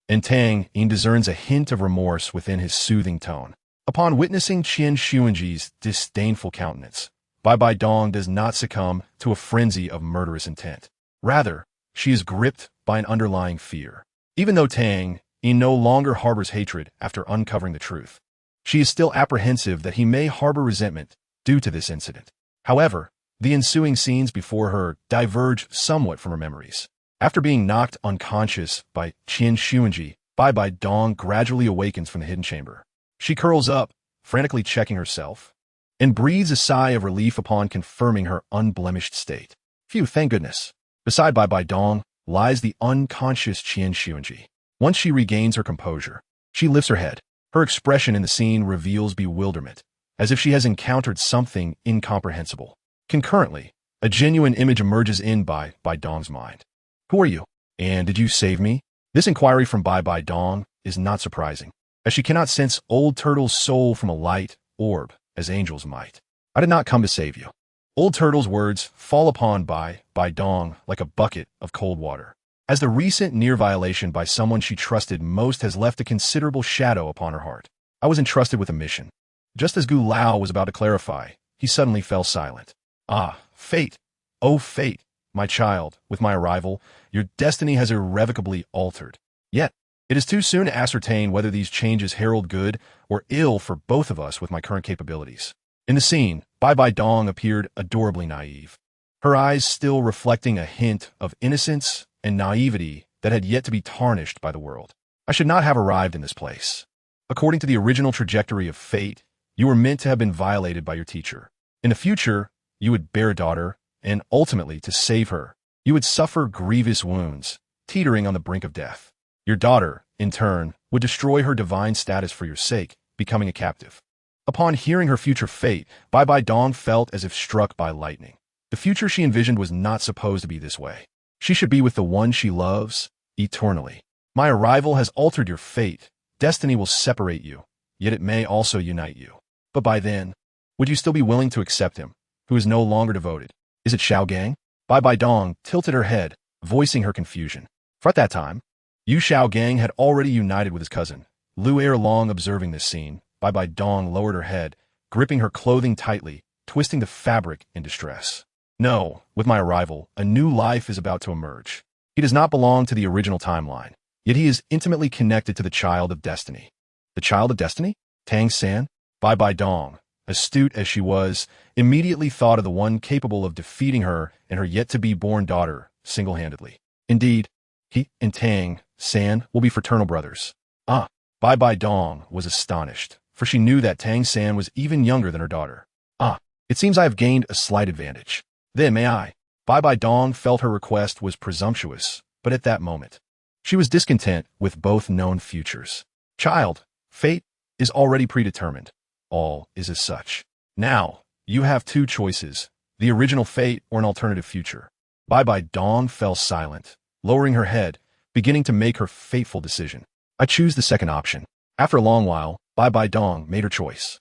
and Tang Yin discerns a hint of remorse within his soothing tone. Upon witnessing Qian Xuanji's disdainful countenance, Bai Bai Dong does not succumb to a frenzy of murderous intent. Rather, she is gripped by an underlying fear. Even though Tang Yin no longer harbors hatred after uncovering the truth, she is still apprehensive that he may harbor resentment due to this incident. However, the ensuing scenes before her diverge somewhat from her memories. After being knocked unconscious by Qian Xuanji, Bai Bai Dong gradually awakens from the hidden chamber. She curls up, frantically checking herself, and breathes a sigh of relief upon confirming her unblemished state. Phew, thank goodness. Beside Bai Bai Dong lies the unconscious Qian Xuanji. Once she regains her composure, she lifts her head. Her expression in the scene reveals bewilderment, as if she has encountered something incomprehensible. Concurrently, a genuine image emerges in Bai Bai Dong's mind. Who are you? And did you save me? This inquiry from Bai Bai Dong is not surprising, as she cannot sense Old Turtle's soul from a light orb, as angels might. I did not come to save you. Old Turtle's words fall upon Bai Bai Dong like a bucket of cold water, as the recent near violation by someone she trusted most has left a considerable shadow upon her heart. I was entrusted with a mission. Just as Gu Lao was about to clarify, he suddenly fell silent. Ah, fate! Oh, fate! My child, with my arrival, your destiny has irrevocably altered. Yet, it is too soon to ascertain whether these changes herald good or ill for both of us with my current capabilities. In the scene, Bai Bai Dong appeared adorably naive, her eyes still reflecting a hint of innocence and naivety that had yet to be tarnished by the world. I should not have arrived in this place. According to the original trajectory of fate, you were meant to have been violated by your teacher. In the future, you would bear a daughter, and ultimately, to save her, you would suffer grievous wounds, teetering on the brink of death. Your daughter, in turn, would destroy her divine status for your sake, becoming a captive. Upon hearing her future fate, Bai Bai Dong felt as if struck by lightning. The future she envisioned was not supposed to be this way. She should be with the one she loves, eternally. My arrival has altered your fate. Destiny will separate you, yet it may also unite you. But by then, would you still be willing to accept him, who is no longer devoted? Is it Xiao Gang? Bai Bai Dong tilted her head, voicing her confusion. For at that time, Yu Xiao Gang had already united with his cousin. Lu ere long observing this scene, Bai Bai Dong lowered her head, gripping her clothing tightly, twisting the fabric in distress. No, with my arrival, a new life is about to emerge. He does not belong to the original timeline, yet he is intimately connected to the Child of Destiny. The Child of Destiny? Tang San? Bai Bai Dong, astute as she was, immediately thought of the one capable of defeating her and her yet-to-be-born daughter single-handedly. Indeed, he and Tang San will be fraternal brothers. Ah, Bai Bai Dong was astonished, for she knew that Tang San was even younger than her daughter. Ah, it seems I have gained a slight advantage. Then may I? Bai Bai Dong felt her request was presumptuous, but at that moment, she was discontent with both known futures. Child, fate is already predetermined. All is as such. Now, you have two choices, the original fate or an alternative future. Bai Bai Dong fell silent, lowering her head, beginning to make her fateful decision. I choose the second option. After a long while, Bai Bai Dong made her choice.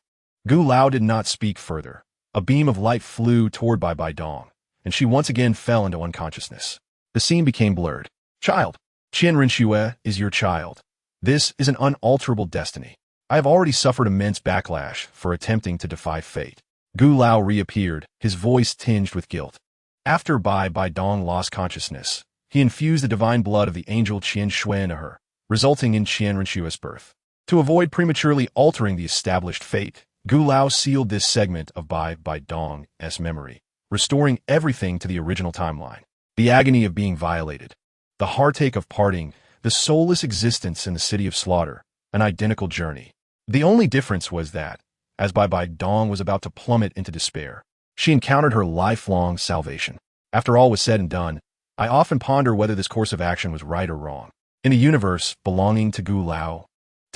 Gu Lao did not speak further. A beam of light flew toward Bai Bai Dong, and she once again fell into unconsciousness. The scene became blurred. Child, Qian Renxue is your child. This is an unalterable destiny. I have already suffered immense backlash for attempting to defy fate. Gu Lao reappeared, his voice tinged with guilt. After Bai Bai Dong lost consciousness, he infused the divine blood of the angel Qian Shui into her, resulting in Qian Renshue's birth. To avoid prematurely altering the established fate, Gu Lao sealed this segment of Bai Bai Dong's memory, restoring everything to the original timeline. The agony of being violated, the heartache of parting, the soulless existence in the city of slaughter, an identical journey. The only difference was that, as Bai Bai Dong was about to plummet into despair, she encountered her lifelong salvation. After all was said and done, I often ponder whether this course of action was right or wrong. In a universe belonging to Gu Lao,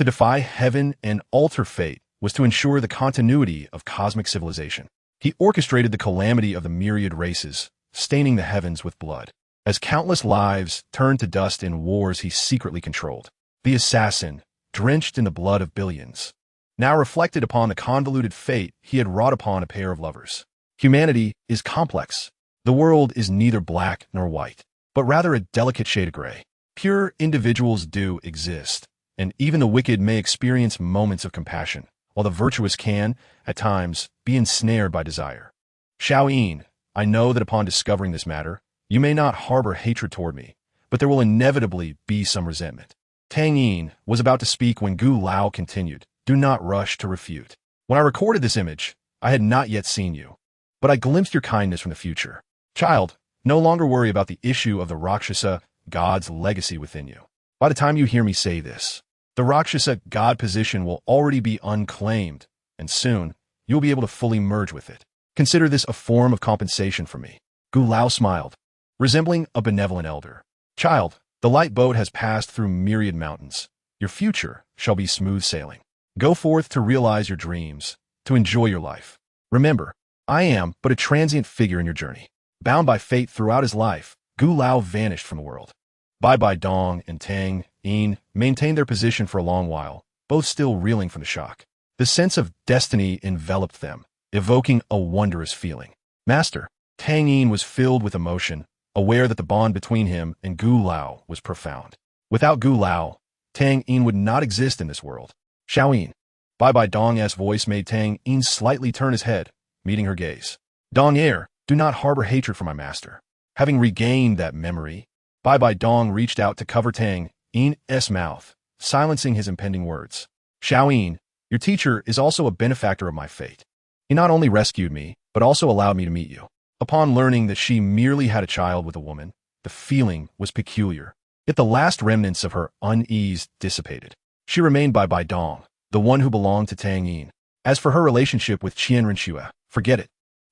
to defy heaven and alter fate was to ensure the continuity of cosmic civilization. He orchestrated the calamity of the myriad races, staining the heavens with blood. As countless lives turned to dust in wars he secretly controlled, the assassin, drenched in the blood of billions, now reflected upon the convoluted fate he had wrought upon a pair of lovers. Humanity is complex. The world is neither black nor white, but rather a delicate shade of gray. Pure individuals do exist, and even the wicked may experience moments of compassion, while the virtuous can, at times, be ensnared by desire. Xiaoyin, I know that upon discovering this matter, you may not harbor hatred toward me, but there will inevitably be some resentment. Tang Yin was about to speak when Gu Lao continued, do not rush to refute. When I recorded this image, I had not yet seen you, but I glimpsed your kindness from the future. Child, no longer worry about the issue of the Rakshasa God's legacy within you. By the time you hear me say this, the Rakshasa God position will already be unclaimed, and soon you'll be able to fully merge with it. Consider this a form of compensation for me. Gu Lao smiled, resembling a benevolent elder. Child, the light boat has passed through myriad mountains. Your future shall be smooth sailing. Go forth to realize your dreams, to enjoy your life. Remember, I am but a transient figure in your journey. Bound by fate throughout his life, Gu Lao vanished from the world. Bai Bai Dong and Tang Yin maintained their position for a long while, both still reeling from the shock. The sense of destiny enveloped them, evoking a wondrous feeling. Master, Tang Yin was filled with emotion, aware that the bond between him and Gu Lao was profound. Without Gu Lao, Tang Yin would not exist in this world. Xiaoyin. Bai Bai Dong's voice made Tang Yin slightly turn his head, meeting her gaze. Dong Air, do not harbor hatred for my master. Having regained that memory, Bai Bai Dong reached out to cover Tang Yin's mouth, silencing his impending words. Xiaoyin, your teacher is also a benefactor of my fate. He not only rescued me, but also allowed me to meet you. Upon learning that she merely had a child with a woman, the feeling was peculiar. Yet the last remnants of her unease dissipated. She remained Bai Bai Dong, the one who belonged to Tang Yin. As for her relationship with Qian Renxue, forget it.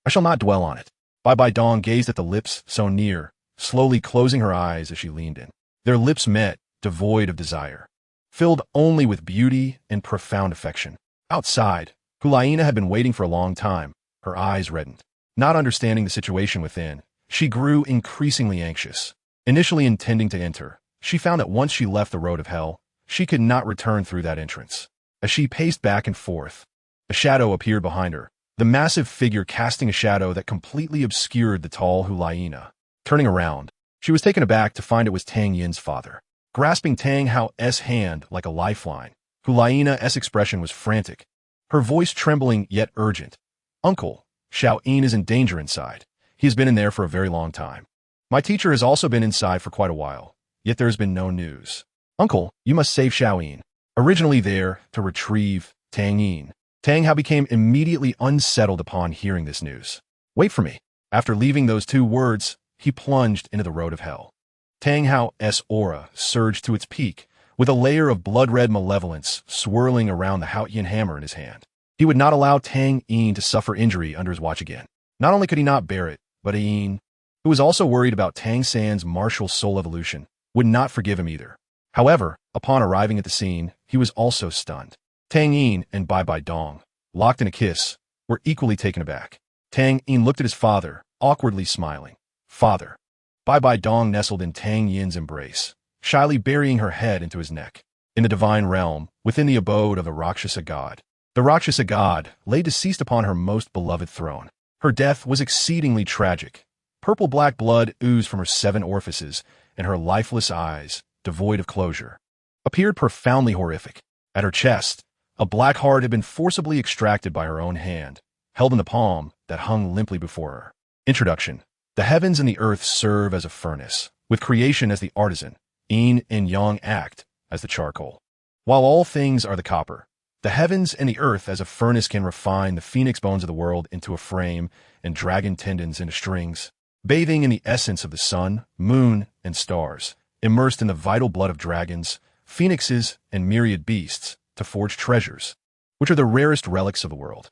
I shall not dwell on it. Bai Bai Dong gazed at the lips so near, slowly closing her eyes as she leaned in. Their lips met, devoid of desire, filled only with beauty and profound affection. Outside, Hulaina had been waiting for a long time, her eyes reddened. Not understanding the situation within, she grew increasingly anxious. Initially intending to enter, she found that once she left the road of hell, she could not return through that entrance. As she paced back and forth, a shadow appeared behind her, the massive figure casting a shadow that completely obscured the tall Hulaina. Turning around, she was taken aback to find it was Tang Yin's father. Grasping Tang Hao's hand like a lifeline, Hulaina's expression was frantic, her voice trembling yet urgent. Uncle, Xiaoyin is in danger inside. He has been in there for a very long time. My teacher has also been inside for quite a while, yet there has been no news. Uncle, you must save Xiaoyin. Originally there to retrieve Tang Yin, Tang Hao became immediately unsettled upon hearing this news. Wait for me. After leaving those two words, he plunged into the road of hell. Tang Hao's aura surged to its peak, with a layer of blood-red malevolence swirling around the Haotian hammer in his hand. He would not allow Tang Yin to suffer injury under his watch again. Not only could he not bear it, but Yin, who was also worried about Tang San's martial soul evolution, would not forgive him either. However, upon arriving at the scene, he was also stunned. Tang Yin and Bai Bai Dong, locked in a kiss, were equally taken aback. Tang Yin looked at his father, awkwardly smiling. Father. Bai Bai Dong nestled in Tang Yin's embrace, shyly burying her head into his neck. In the divine realm, within the abode of the Rakshasa god. The Rakshasa god lay deceased upon her most beloved throne. Her death was exceedingly tragic. Purple-black blood oozed from her 7 orifices, and her lifeless eyes, devoid of closure, appeared profoundly horrific. At her chest, a black heart had been forcibly extracted by her own hand, held in the palm that hung limply before her. Introduction. The heavens and the earth serve as a furnace, with creation as the artisan, yin and yang act as the charcoal. While all things are the copper, the heavens and the earth as a furnace can refine the phoenix bones of the world into a frame and dragon tendons into strings, bathing in the essence of the sun, moon, and stars, immersed in the vital blood of dragons, phoenixes, and myriad beasts to forge treasures, which are the rarest relics of the world.